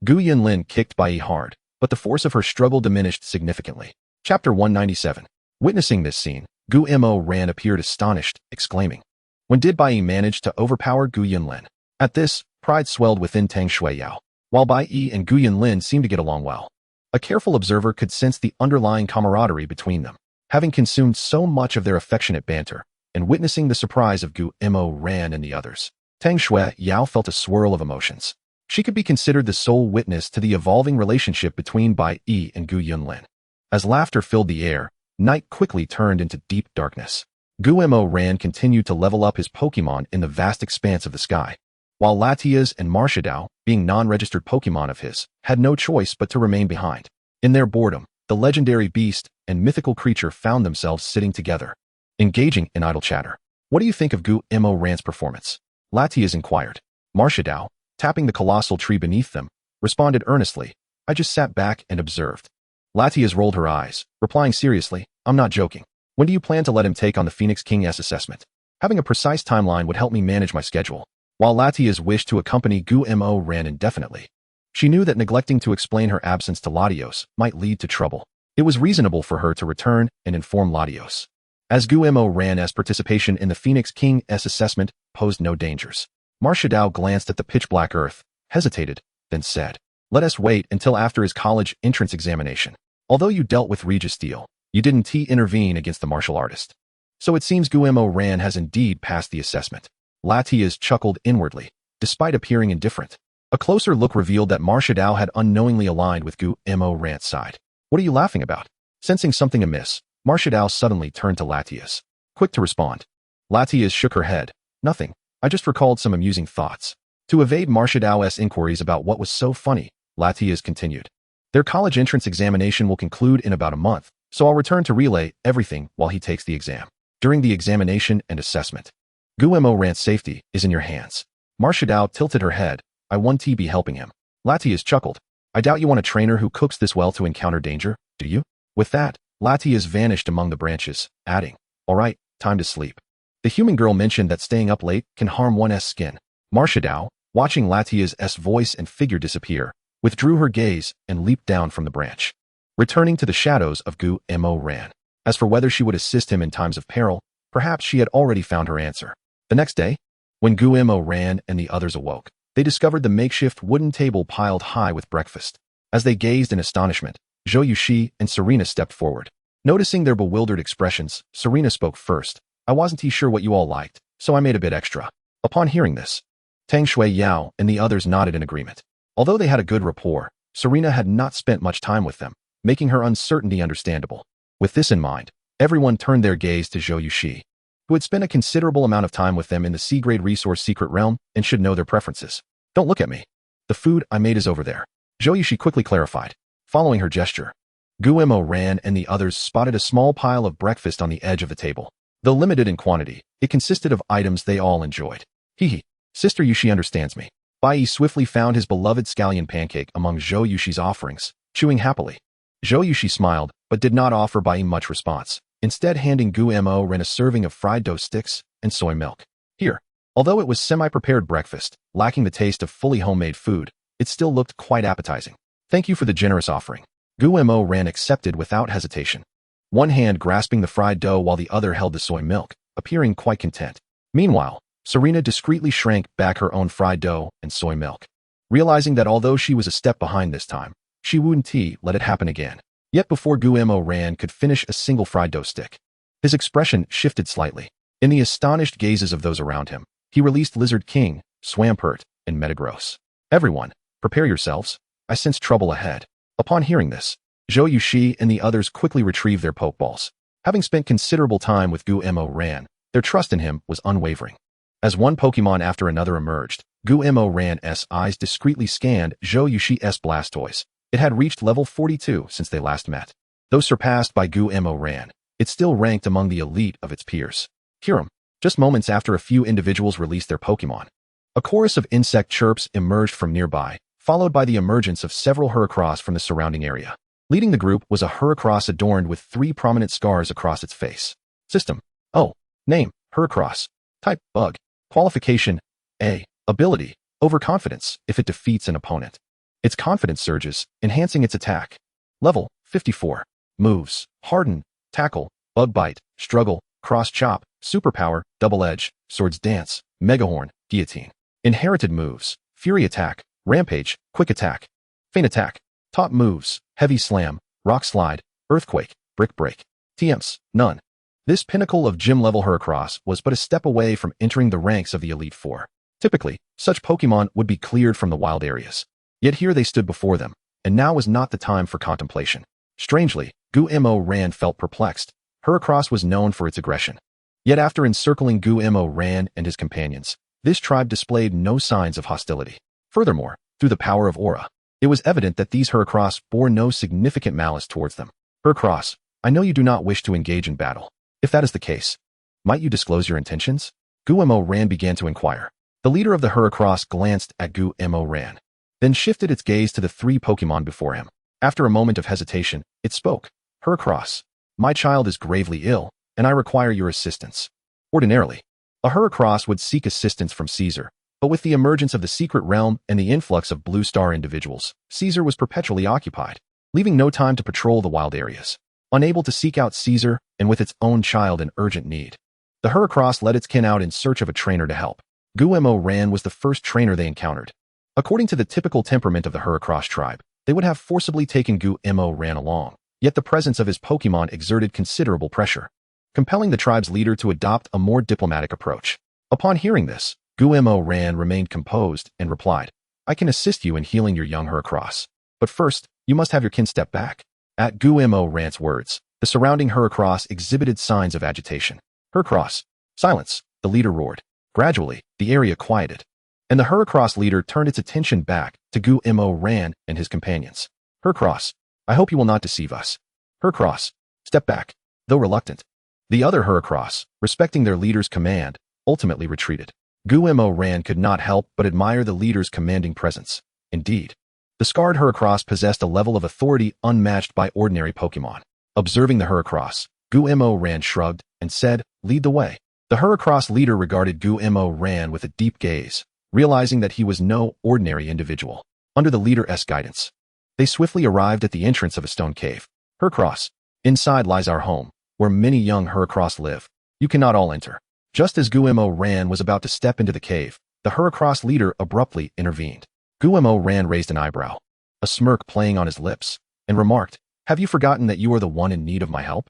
Gu Yunlin kicked Bai Yi hard, but the force of her struggle diminished significantly. Chapter 197. Witnessing this scene, Gu Mo Ran appeared astonished, exclaiming. When did Bai Yi manage to overpower Gu Yunlin? At this, pride swelled within Tang Shui Yao. While Bai Yi and Gu Yunlin seemed to get along well, a careful observer could sense the underlying camaraderie between them. Having consumed so much of their affectionate banter, and witnessing the surprise of Gu Mo Ran and the others, Tang Shui Yao felt a swirl of emotions. She could be considered the sole witness to the evolving relationship between Bai Yi and Gu Yunlin. As laughter filled the air, night quickly turned into deep darkness. Gu Mo Ran continued to level up his Pokémon in the vast expanse of the sky, while Latias and Marshadao, being non-registered Pokémon of his, had no choice but to remain behind. In their boredom, the legendary beast and mythical creature found themselves sitting together, engaging in idle chatter. What do you think of Gu Mo Ran's performance? Latias inquired. Marshadao, tapping the colossal tree beneath them, responded earnestly. I just sat back and observed. Latias rolled her eyes, replying seriously, I'm not joking. When do you plan to let him take on the Phoenix King's assessment? Having a precise timeline would help me manage my schedule. While Latias wished to accompany Gu Mo Ran indefinitely, she knew that neglecting to explain her absence to Latios might lead to trouble. It was reasonable for her to return and inform Latios, as Gu Mo Ran's participation in the Phoenix King's assessment posed no dangers. Marshadao glanced at the pitch-black earth, hesitated, then said, let us wait until after his college entrance examination. Although you dealt with Regis Steele, you didn't intervene against the martial artist. So it seems Gu Mo Ran has indeed passed the assessment. Latias chuckled inwardly, despite appearing indifferent. A closer look revealed that Marshadao had unknowingly aligned with Gu Mo Ran's side. What are you laughing about? Sensing something amiss, Marshadao suddenly turned to Latias, quick to respond. Latias shook her head. Nothing. I just recalled some amusing thoughts. To evade Marshadao's inquiries about what was so funny, Latias continued. Their college entrance examination will conclude in about a month, so I'll return to relay everything while he takes the exam. During the examination and assessment, Gu Mo Ran's safety is in your hands. Marshadao tilted her head. I want to be helping him. Latias chuckled. I doubt you want a trainer who cooks this well to encounter danger, do you? With that, Latias vanished among the branches, adding, all right, time to sleep. The human girl mentioned that staying up late can harm one's skin. Marshadao, watching Latias's voice and figure disappear, withdrew her gaze and leaped down from the branch, returning to the shadows of Gu Mo Ran. As for whether she would assist him in times of peril, perhaps she had already found her answer. The next day, when Gu Mo Ran and the others awoke, they discovered the makeshift wooden table piled high with breakfast. As they gazed in astonishment, Zhou Yushi and Serena stepped forward. Noticing their bewildered expressions, Serena spoke first. I wasn't sure what you all liked, so I made a bit extra. Upon hearing this, Tang Shui Yao and the others nodded in agreement. Although they had a good rapport, Serena had not spent much time with them, making her uncertainty understandable. With this in mind, everyone turned their gaze to Zhou Yushi, who had spent a considerable amount of time with them in the C-grade resource secret realm and should know their preferences. Don't look at me. The food I made is over there. Zhou Yushi quickly clarified. Following her gesture, Gu Mo Ran and the others spotted a small pile of breakfast on the edge of the table. Though limited in quantity, it consisted of items they all enjoyed. Hee. Sister Yushi understands me. Bai Yi swiftly found his beloved scallion pancake among Zhou Yushi's offerings, chewing happily. Zhou Yushi smiled, but did not offer Bai Yi much response, instead handing Gu Mo Ran a serving of fried dough sticks and soy milk. Here. Although it was semi-prepared breakfast, lacking the taste of fully homemade food, it still looked quite appetizing. Thank you for the generous offering. Gumo Ran accepted without hesitation, one hand grasping the fried dough while the other held the soy milk, appearing quite content. Meanwhile, Serena discreetly shrank back her own fried dough and soy milk, realizing that although she was a step behind this time, she wouldn't let it happen again. Yet before Gumo Ran could finish a single fried dough stick, his expression shifted slightly. In the astonished gazes of those around him, he released Lizard King, Swampert, and Metagross. Everyone, prepare yourselves. I sense trouble ahead. Upon hearing this, Zhou Yushi and the others quickly retrieved their Pokeballs. Having spent considerable time with Gumo Ran, their trust in him was unwavering. As one Pokemon after another emerged, Gumo Ran's eyes discreetly scanned Zhou Yushi's Blastoise. It had reached level 42 since they last met. Though surpassed by Gumo Ran, it still ranked among the elite of its peers. Hiram, just moments after a few individuals released their Pokemon, a chorus of insect chirps emerged from nearby, followed by the emergence of several Heracross from the surrounding area. Leading the group was a Heracross adorned with 3 prominent scars across its face. System. Oh. Name. Heracross. Type. Bug. Qualification. A. Ability. Overconfidence if it defeats an opponent. Its confidence surges, enhancing its attack. Level. 54. Moves. Harden. Tackle. Bug Bite. Struggle. Cross Chop. Superpower. Double Edge. Swords Dance. Megahorn. Guillotine. Inherited moves. Fury Attack. Rampage, Quick Attack, Feint Attack. Top moves, Heavy Slam, Rock Slide, Earthquake, Brick Break. TMs, none. This pinnacle of gym-level Heracross was but a step away from entering the ranks of the Elite Four. Typically, such Pokemon would be cleared from the wild areas. Yet here they stood before them, and now was not the time for contemplation. Strangely, Gumo Ran felt perplexed. Heracross was known for its aggression. Yet after encircling Gumo Ran and his companions, this tribe displayed no signs of hostility. Furthermore, through the power of aura, it was evident that these Heracross bore no significant malice towards them. Heracross, I know you do not wish to engage in battle. If that is the case, might you disclose your intentions? Gumo Ran began to inquire. The leader of the Heracross glanced at Gumo Ran, then shifted its gaze to the 3 Pokemon before him. After a moment of hesitation, it spoke. Heracross, my child is gravely ill, and I require your assistance. Ordinarily, a Heracross would seek assistance from Caesar, but with the emergence of the secret realm and the influx of Blue Star individuals, Caesar was perpetually occupied, leaving no time to patrol the wild areas. Unable to seek out Caesar, and with its own child in urgent need, the Heracross led its kin out in search of a trainer to help. Gumo Ran was the first trainer they encountered. According to the typical temperament of the Heracross tribe, they would have forcibly taken Gumo Ran along, yet the presence of his Pokemon exerted considerable pressure, compelling the tribe's leader to adopt a more diplomatic approach. Upon hearing this, Gumo Ran remained composed and replied, I can assist you in healing your young Heracross, but first, you must have your kin step back. At Gumo Ran's words, the surrounding Heracross exhibited signs of agitation. Heracross, silence, the leader roared. Gradually, the area quieted, and the Heracross leader turned its attention back to Gumo Ran and his companions. Heracross, I hope you will not deceive us. Heracross, step back. Though reluctant, the other Heracross, respecting their leader's command, ultimately retreated. Gumo Ran could not help but admire the leader's commanding presence. Indeed, the scarred Heracross possessed a level of authority unmatched by ordinary Pokemon. Observing the Heracross, Gumo Ran shrugged and said, lead the way. The Heracross leader regarded Gumo Ran with a deep gaze, realizing that he was no ordinary individual. Under the leader's guidance, they swiftly arrived at the entrance of a stone cave. Heracross, inside lies our home, where many young Heracross live. You cannot all enter. Just as Gumo Ran was about to step into the cave, the Heracross leader abruptly intervened. Gumo Ran raised an eyebrow, a smirk playing on his lips, and remarked, have you forgotten that you are the one in need of my help?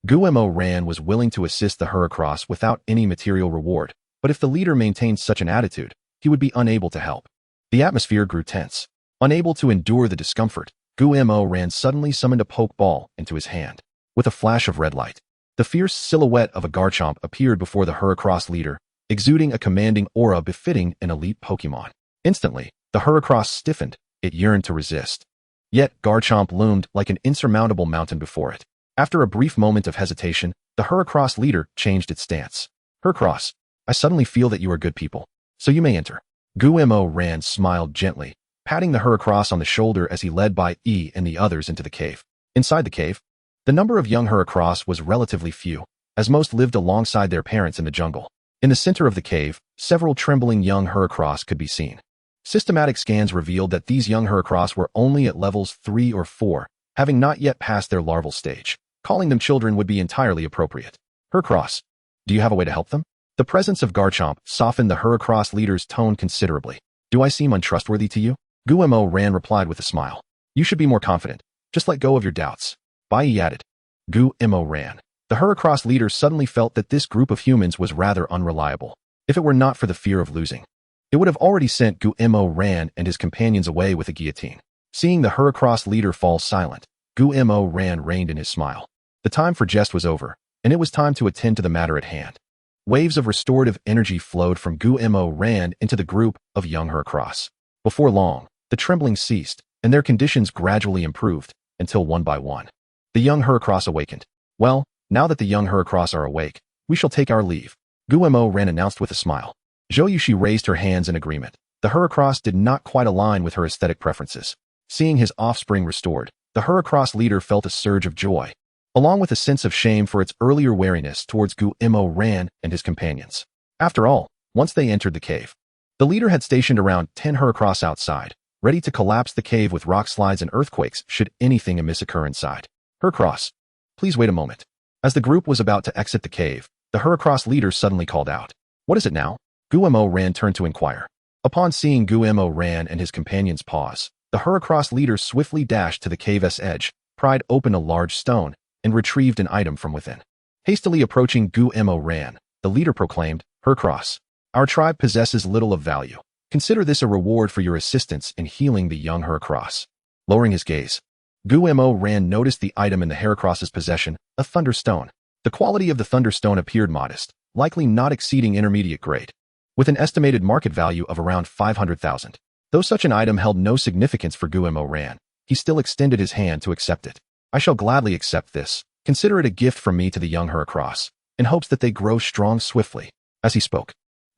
Gumo Ran was willing to assist the Heracross without any material reward, but if the leader maintained such an attitude, he would be unable to help. The atmosphere grew tense. Unable to endure the discomfort, Gumo Ran suddenly summoned a Pokeball into his hand. With a flash of red light, the fierce silhouette of a Garchomp appeared before the Heracross leader, exuding a commanding aura befitting an elite Pokemon. Instantly, the Heracross stiffened. It yearned to resist. Yet, Garchomp loomed like an insurmountable mountain before it. After a brief moment of hesitation, the Heracross leader changed its stance. Heracross, I suddenly feel that you are good people, so you may enter. Gumo Ran smiled gently, patting the Heracross on the shoulder as he led by E and the others into the cave. Inside the cave, the number of young Heracross was relatively few, as most lived alongside their parents in the jungle. In the center of the cave, several trembling young Heracross could be seen. Systematic scans revealed that these young Heracross were only at levels 3 or 4, having not yet passed their larval stage. Calling them children would be entirely appropriate. Heracross, do you have a way to help them? The presence of Garchomp softened the Heracross leader's tone considerably. Do I seem untrustworthy to you? Guillermo Ran replied with a smile. You should be more confident. Just let go of your doubts. Bai added. Guillermo Ran. The Heracross leader suddenly felt that this group of humans was rather unreliable. If it were not for the fear of losing, it would have already sent Guillermo Ran and his companions away with a guillotine. Seeing the Heracross leader fall silent, Guillermo Ran reined in his smile. The time for jest was over, and it was time to attend to the matter at hand. Waves of restorative energy flowed from Guillermo Ran into the group of young Heracross. Before long, the trembling ceased, and their conditions gradually improved, until one by one, the young Heracross awakened. Well, now that the young Heracross are awake, we shall take our leave, Guillermo Ran announced with a smile. Zhou raised her hands in agreement. The Heracross did not quite align with her aesthetic preferences. Seeing his offspring restored, the Heracross leader felt a surge of joy, along with a sense of shame for its earlier wariness towards Guillermo Ran and his companions. After all, once they entered the cave, the leader had stationed around 10 Heracross outside, ready to collapse the cave with rock slides and earthquakes should anything amiss occur inside. Heracross, please wait a moment. As the group was about to exit the cave, the Heracross leader suddenly called out. What is it now? Guillermo Ran turned to inquire. Upon seeing Guillermo Ran and his companions pause, the Heracross leader swiftly dashed to the cave's edge, pried open a large stone, and retrieved an item from within. Hastily approaching Guillermo Ran, the leader proclaimed, Heracross, our tribe possesses little of value. Consider this a reward for your assistance in healing the young Heracross. Lowering his gaze, Guillermo Ran noticed the item in the Heracross's possession, a thunderstone. The quality of the thunderstone appeared modest, likely not exceeding intermediate grade, with an estimated market value of around 500,000. Though such an item held no significance for Guillermo Ran, he still extended his hand to accept it. I shall gladly accept this. Consider it a gift from me to the young Heracross, in hopes that they grow strong swiftly. As he spoke,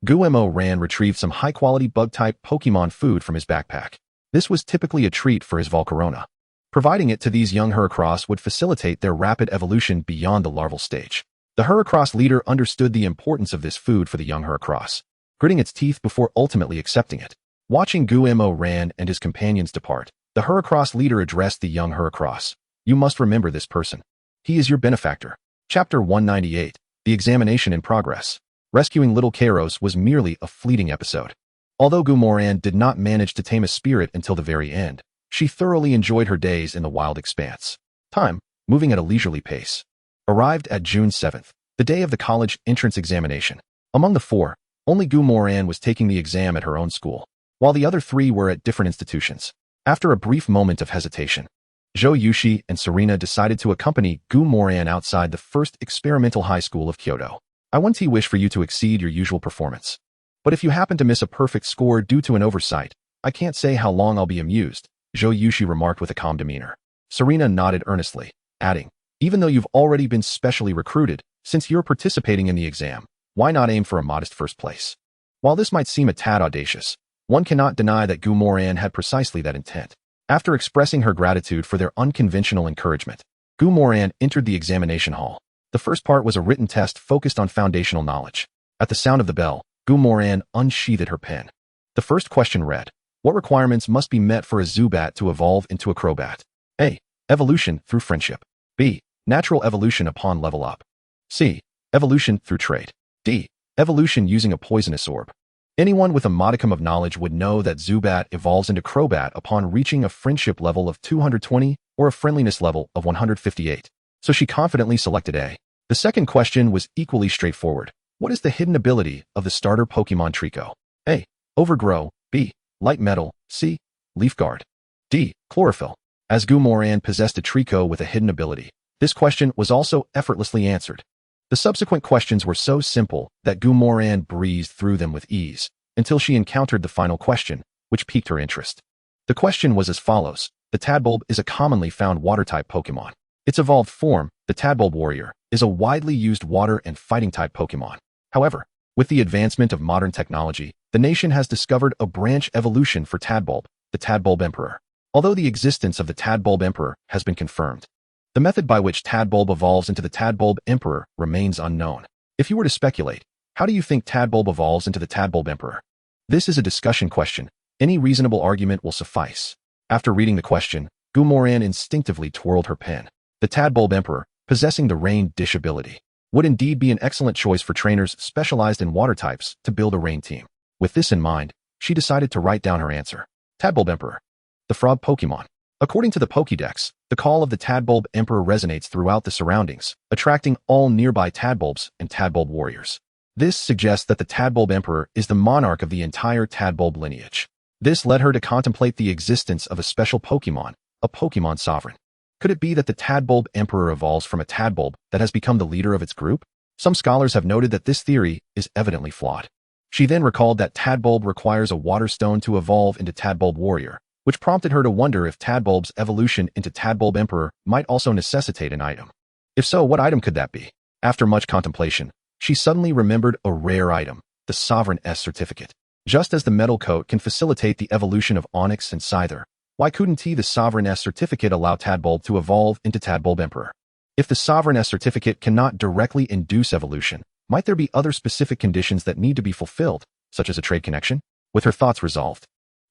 Guillermo Ran retrieved some high-quality bug-type Pokémon food from his backpack. This was typically a treat for his Volcarona. Providing it to these young Heracross would facilitate their rapid evolution beyond the larval stage. The Heracross leader understood the importance of this food for the young Heracross, gritting its teeth before ultimately accepting it. Watching Guillermo Ran and his companions depart, the Heracross leader addressed the young Heracross. You must remember this person. He is your benefactor. Chapter 198, The Examination in Progress. Rescuing Little Kairos was merely a fleeting episode. Although Gumoran did not manage to tame a spirit until the very end, she thoroughly enjoyed her days in the wild expanse. Time, moving at a leisurely pace, arrived at June 7th, the day of the college entrance examination. Among the four, only Gumoran was taking the exam at her own school, while the other three were at different institutions. After a brief moment of hesitation, Zhou and Serena decided to accompany Gumoran outside the first experimental high school of Kyoto. I want to wish for you to exceed your usual performance. But if you happen to miss a perfect score due to an oversight, I can't say how long I'll be amused, Zhou remarked with a calm demeanor. Serena nodded earnestly, adding, even though you've already been specially recruited, since you're participating in the exam, why not aim for a modest first place? While this might seem a tad audacious, one cannot deny that Gumoran had precisely that intent. After expressing her gratitude for their unconventional encouragement, Gumoran entered the examination hall. The first part was a written test focused on foundational knowledge. At the sound of the bell, Gumoran unsheathed her pen. The first question read, what requirements must be met for a Zubat to evolve into a Crobat? A. Evolution through friendship. B. Natural evolution upon level up. C. Evolution through trait. D. Evolution using a poisonous orb. Anyone with a modicum of knowledge would know that Zubat evolves into Crobat upon reaching a friendship level of 220 or a friendliness level of 158. So she confidently selected A. The second question was equally straightforward. What is the hidden ability of the starter Pokemon Trico? A. Overgrow. B. Light Metal. C. Leaf Guard. D. Chlorophyll. As Gumoran possessed a Trico with a hidden ability, this question was also effortlessly answered. The subsequent questions were so simple that Gumoran breezed through them with ease, until she encountered the final question, which piqued her interest. The question was as follows. The Tadbulb is a commonly found water-type Pokemon. Its evolved form, the Tadbulb Warrior, is a widely used water and fighting-type Pokemon. However, with the advancement of modern technology, the nation has discovered a branch evolution for Tadbulb, the Tadbulb Emperor. Although the existence of the Tadbulb Emperor has been confirmed, the method by which Tadbulb evolves into the Tadbulb Emperor remains unknown. If you were to speculate, How do you think Tadbulb evolves into the Tadbulb Emperor? This is a discussion question. Any reasonable argument will suffice. After reading the question, Gumoran instinctively twirled her pen. The Tadbulb Emperor, possessing the Rain Dish ability, would indeed be an excellent choice for trainers specialized in water types to build a rain team. With this in mind, she decided to write down her answer. Tadbulb Emperor. The frog Pokemon. According to the Pokédex, the call of the Tadbulb Emperor resonates throughout the surroundings, attracting all nearby Tadbulbs and Tadbulb warriors. This suggests that the Tadbulb Emperor is the monarch of the entire Tadbulb lineage. This led her to contemplate the existence of a special Pokemon, a Pokemon sovereign. Could it be that the Tadbulb Emperor evolves from a Tadbulb that has become the leader of its group? Some scholars have noted that this theory is evidently flawed. She then recalled that Tadbulb requires a water stone to evolve into Tadbulb warrior, which prompted her to wonder if Tadbulb's evolution into Tadbulb Emperor might also necessitate an item. If so, what item could that be? After much contemplation, she suddenly remembered a rare item, the Sovereign S certificate. Just as the metal coat can facilitate the evolution of Onyx and Scyther, why couldn't the Sovereign S certificate allow Tadbulb to evolve into Tadbulb Emperor? If the Sovereign S certificate cannot directly induce evolution, might there be other specific conditions that need to be fulfilled, such as a trade connection? With her thoughts resolved,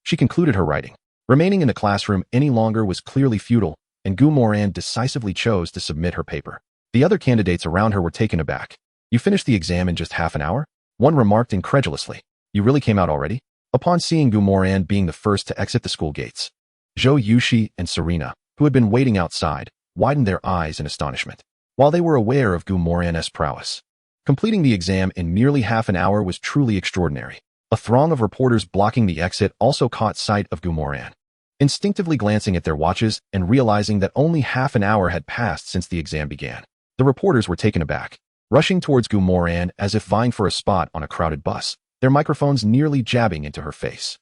she concluded her writing. Remaining in the classroom any longer was clearly futile, and Gumoran decisively chose to submit her paper. The other candidates around her were taken aback. You finished the exam in just half an hour? One remarked incredulously. You really came out already? Upon seeing Gumoran being the first to exit the school gates, Zhou Yushi and Serena, who had been waiting outside, widened their eyes in astonishment. While they were aware of Gumoran's prowess, completing the exam in nearly half an hour was truly extraordinary. A throng of reporters blocking the exit also caught sight of Gumoran. Instinctively glancing at their watches and realizing that only half an hour had passed since the exam began, the reporters were taken aback, rushing towards Gumoran as if vying for a spot on a crowded bus, their microphones nearly jabbing into her face.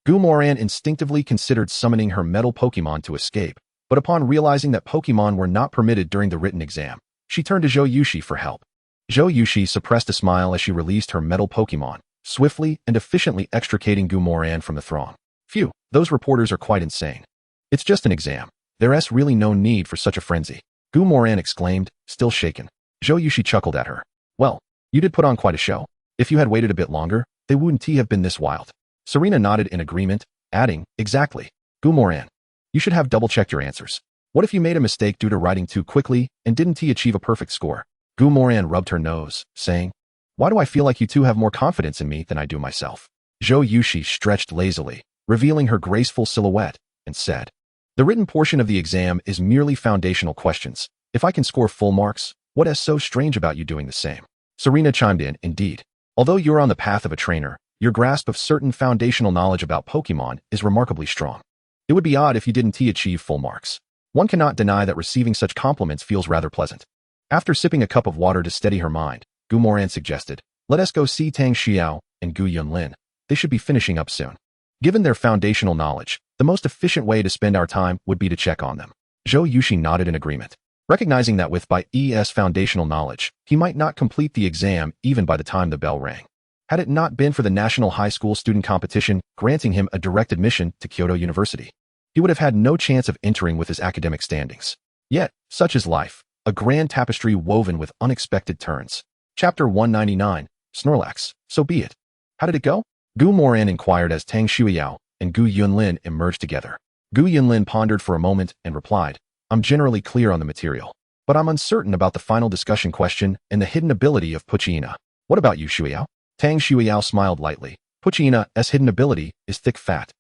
Gumoran instinctively considered summoning her metal Pokemon to escape, but upon realizing that Pokemon were not permitted during the written exam, she turned to Zhou Yushi for help. Zhou Yushi suppressed a smile as she released her metal Pokemon, swiftly and efficiently extricating Gumoran from the throng. Phew, those reporters are quite insane. It's just an exam. There's really no need for such a frenzy, Gumoran exclaimed, still shaken. Zhou Yushi chuckled at her. Well, you did put on quite a show. If you had waited a bit longer, they wouldn't have been this wild. Serena nodded in agreement, adding, exactly. Gumoran, you should have double-checked your answers. What if you made a mistake due to writing too quickly and didn't achieve a perfect score? Gumoran rubbed her nose, saying, why do I feel like you two have more confidence in me than I do myself? Zhou Yushi stretched lazily, revealing her graceful silhouette, and said, the written portion of the exam is merely foundational questions. If I can score full marks, what is so strange about you doing the same? Serena chimed in, indeed. Although you're on the path of a trainer, your grasp of certain foundational knowledge about Pokemon is remarkably strong. It would be odd if you didn't achieve full marks. One cannot deny that receiving such compliments feels rather pleasant. After sipping a cup of water to steady her mind, Gumoran suggested, let us go see Tang Xiao and Gu Yunlin. They should be finishing up soon. Given their foundational knowledge, the most efficient way to spend our time would be to check on them. Zhou Yushi nodded in agreement, recognizing that with by ES foundational knowledge, he might not complete the exam even by the time the bell rang. Had it not been for the National High School Student Competition granting him a direct admission to Kyoto University, he would have had no chance of entering with his academic standings. Yet, such is life, a grand tapestry woven with unexpected turns. Chapter 199, Snorlax, so be it. How did it go? Gumoran inquired as Tang Xiao and Gu Yunlin emerged together. Gu Yunlin pondered for a moment and replied, I'm generally clear on the material, but I'm uncertain about the final discussion question and the hidden ability of Poochyena. What about you, Xiao? Tang Xiao smiled lightly. Poochyena's hidden ability is thick fat.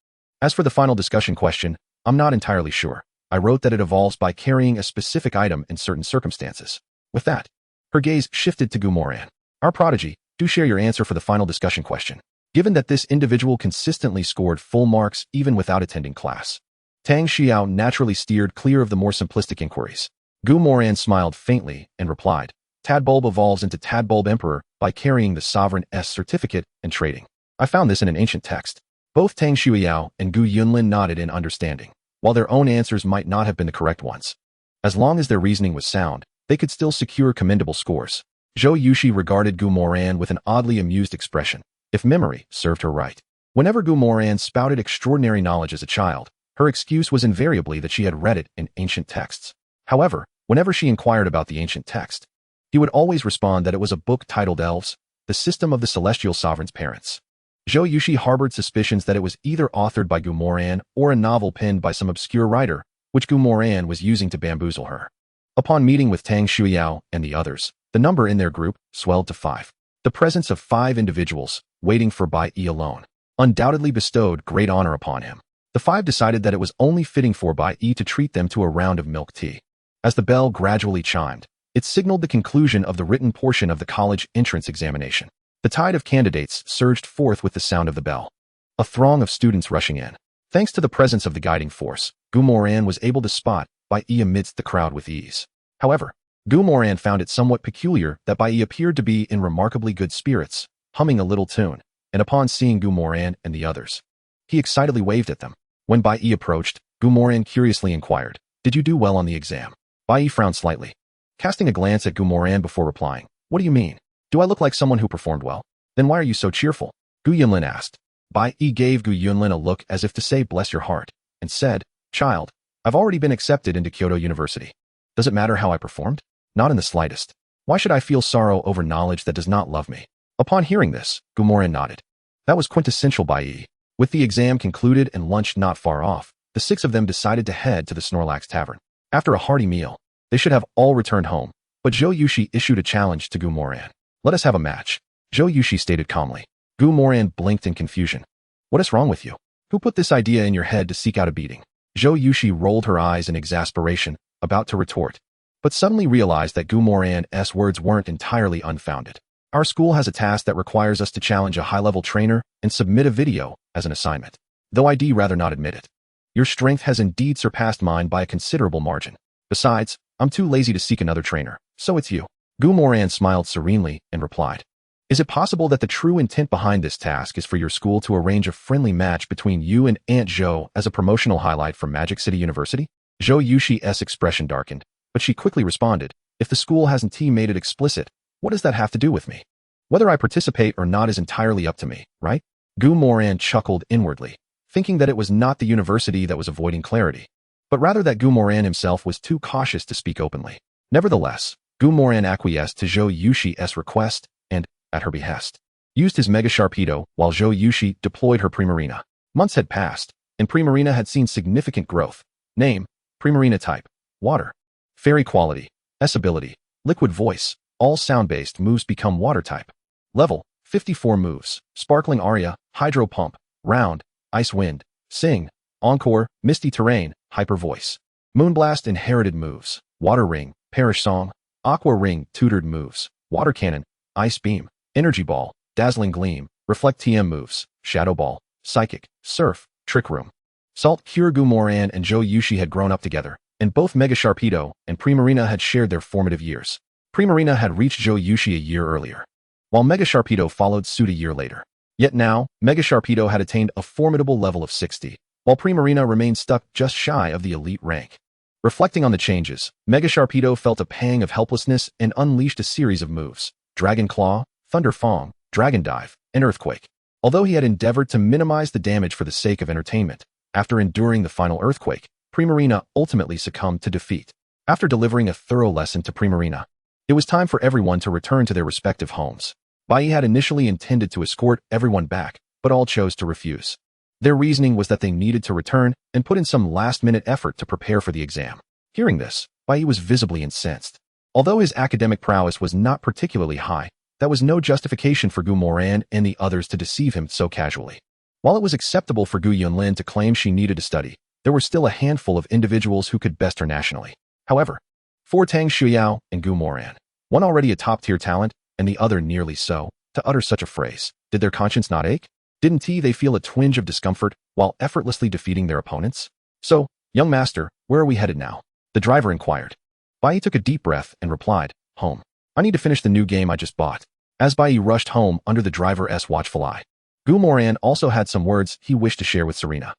As for the final discussion question, I'm not entirely sure. I wrote that it evolves by carrying a specific item in certain circumstances. With that, her gaze shifted to Gumoran. Our prodigy, do share your answer for the final discussion question. Given that this individual consistently scored full marks even without attending class, Tang Xiao naturally steered clear of the more simplistic inquiries. Gumoran smiled faintly and replied, Tadbulb evolves into Tadbulb Emperor by carrying the Sovereign S certificate and trading. I found this in an ancient text. Both Tang Xiao and Gu Yunlin nodded in understanding, while their own answers might not have been the correct ones. As long as their reasoning was sound, they could still secure commendable scores. Zhou Yushi regarded Gumoran with an oddly amused expression, if memory served her right. Whenever Gumoran spouted extraordinary knowledge as a child, her excuse was invariably that she had read it in ancient texts. However, whenever she inquired about the ancient text, he would always respond that it was a book titled Elves, the system of the celestial sovereign's parents. Zhou Yushi harbored suspicions that it was either authored by Gu Moran or a novel penned by some obscure writer, which Gu Moran was using to bamboozle her. Upon meeting with Tang Shuiyao and the others, the number in their group swelled to 5. The presence of 5 individuals, waiting for Bai Yi alone, undoubtedly bestowed great honor upon him. The 5 decided that it was only fitting for Bai Yi to treat them to a round of milk tea. As the bell gradually chimed, it signaled the conclusion of the written portion of the college entrance examination. The tide of candidates surged forth with the sound of the bell. A throng of students rushing in. Thanks to the presence of the guiding force, Gu Moran was able to spot Bai Yi amidst the crowd with ease. However, Gu Moran found it somewhat peculiar that Bai Yi appeared to be in remarkably good spirits, humming a little tune, and upon seeing Gu Moran and the others, he excitedly waved at them. When Bai Yi approached, Gu Moran curiously inquired, "Did you do well on the exam?" Bai Yi frowned slightly, casting a glance at Gu Moran before replying, "What do you mean? Do I look like someone who performed well? Then why are you so cheerful?" Gu Yunlin asked. Bai Yi gave Gu Yunlin a look as if to say, "Bless your heart," and said, "Child, I've already been accepted into Kyoto University. Does it matter how I performed? Not in the slightest. Why should I feel sorrow over knowledge that does not love me?" Upon hearing this, Gu Moran nodded. That was quintessential Bai Yi. With the exam concluded and lunch not far off, the 6 of them decided to head to the Snorlax Tavern. After a hearty meal, they should have all returned home, but Zhou Yushi issued a challenge to Gu Moran. "Let us have a match," Zhou Yushi stated calmly. Gu Moran blinked in confusion. "What is wrong with you? Who put this idea in your head to seek out a beating?" Zhou Yushi rolled her eyes in exasperation, about to retort, but suddenly realized that Gu Moran's words weren't entirely unfounded. "Our school has a task that requires us to challenge a high-level trainer and submit a video as an assignment. Though I'd rather not admit it. Your strength has indeed surpassed mine by a considerable margin. Besides, I'm too lazy to seek another trainer, so it's you." Gu Moran smiled serenely and replied, "Is it possible that the true intent behind this task is for your school to arrange a friendly match between you and Aunt Zhou as a promotional highlight for Magic City University?" Zhou Yushi's expression darkened, but she quickly responded, "If the school hasn't made it explicit, what does that have to do with me? Whether I participate or not is entirely up to me, right?" Gu Moran chuckled inwardly, thinking that it was not the university that was avoiding clarity, but rather that Gu Moran himself was too cautious to speak openly. Nevertheless, Gu Moran acquiesced to Zhou Yushi's request and, at her behest, used his Mega Sharpedo while Zhou Yushi deployed her Primarina. Months had passed, and Primarina had seen significant growth. Name, Primarina type, water. Fairy quality, S-ability, liquid voice, all sound-based moves become water type. Level, 54 moves, Sparkling Aria, Hydro Pump, Round, Ice Wind, Sing, Encore, Misty Terrain, Hyper Voice. Moonblast inherited moves, Water Ring, Perish Song, Aqua Ring tutored moves, Water Cannon, Ice Beam, Energy Ball, Dazzling Gleam, Reflect TM moves, Shadow Ball, Psychic, Surf, Trick Room. Salt Cure. Gu Moran and Zhou Yushi had grown up together, and both Mega Sharpedo and Primarina had shared their formative years. Primarina had reached Zhou Yushi a year earlier, while Mega Sharpedo followed suit a year later. Yet now, Mega Sharpedo had attained a formidable level of 60, while Primarina remained stuck just shy of the elite rank. Reflecting on the changes, Mega Sharpedo felt a pang of helplessness and unleashed a series of moves: Dragon Claw, Thunder Fong, Dragon Dive, and Earthquake. Although he had endeavored to minimize the damage for the sake of entertainment, after enduring the final earthquake, Primarina ultimately succumbed to defeat. After delivering a thorough lesson to Primarina, it was time for everyone to return to their respective homes. Bai Yi had initially intended to escort everyone back, but all chose to refuse. Their reasoning was that they needed to return and put in some last-minute effort to prepare for the exam. Hearing this, Bai Yi was visibly incensed. Although his academic prowess was not particularly high, that was no justification for Gu Moran and the others to deceive him so casually. While it was acceptable for Gu Yunlin to claim she needed to study, there were still a handful of individuals who could best her nationally. However, for Tang Shuiyao and Gu Moran, one already a top-tier talent and the other nearly so, to utter such a phrase, did their conscience not ache? Didn't they feel a twinge of discomfort while effortlessly defeating their opponents? "So, young master, where are we headed now?" the driver inquired. Bai Yi took a deep breath and replied, "Home. I need to finish the new game I just bought." As Bai Yi rushed home under the driver's watchful eye, Gu Moran also had some words he wished to share with Serena.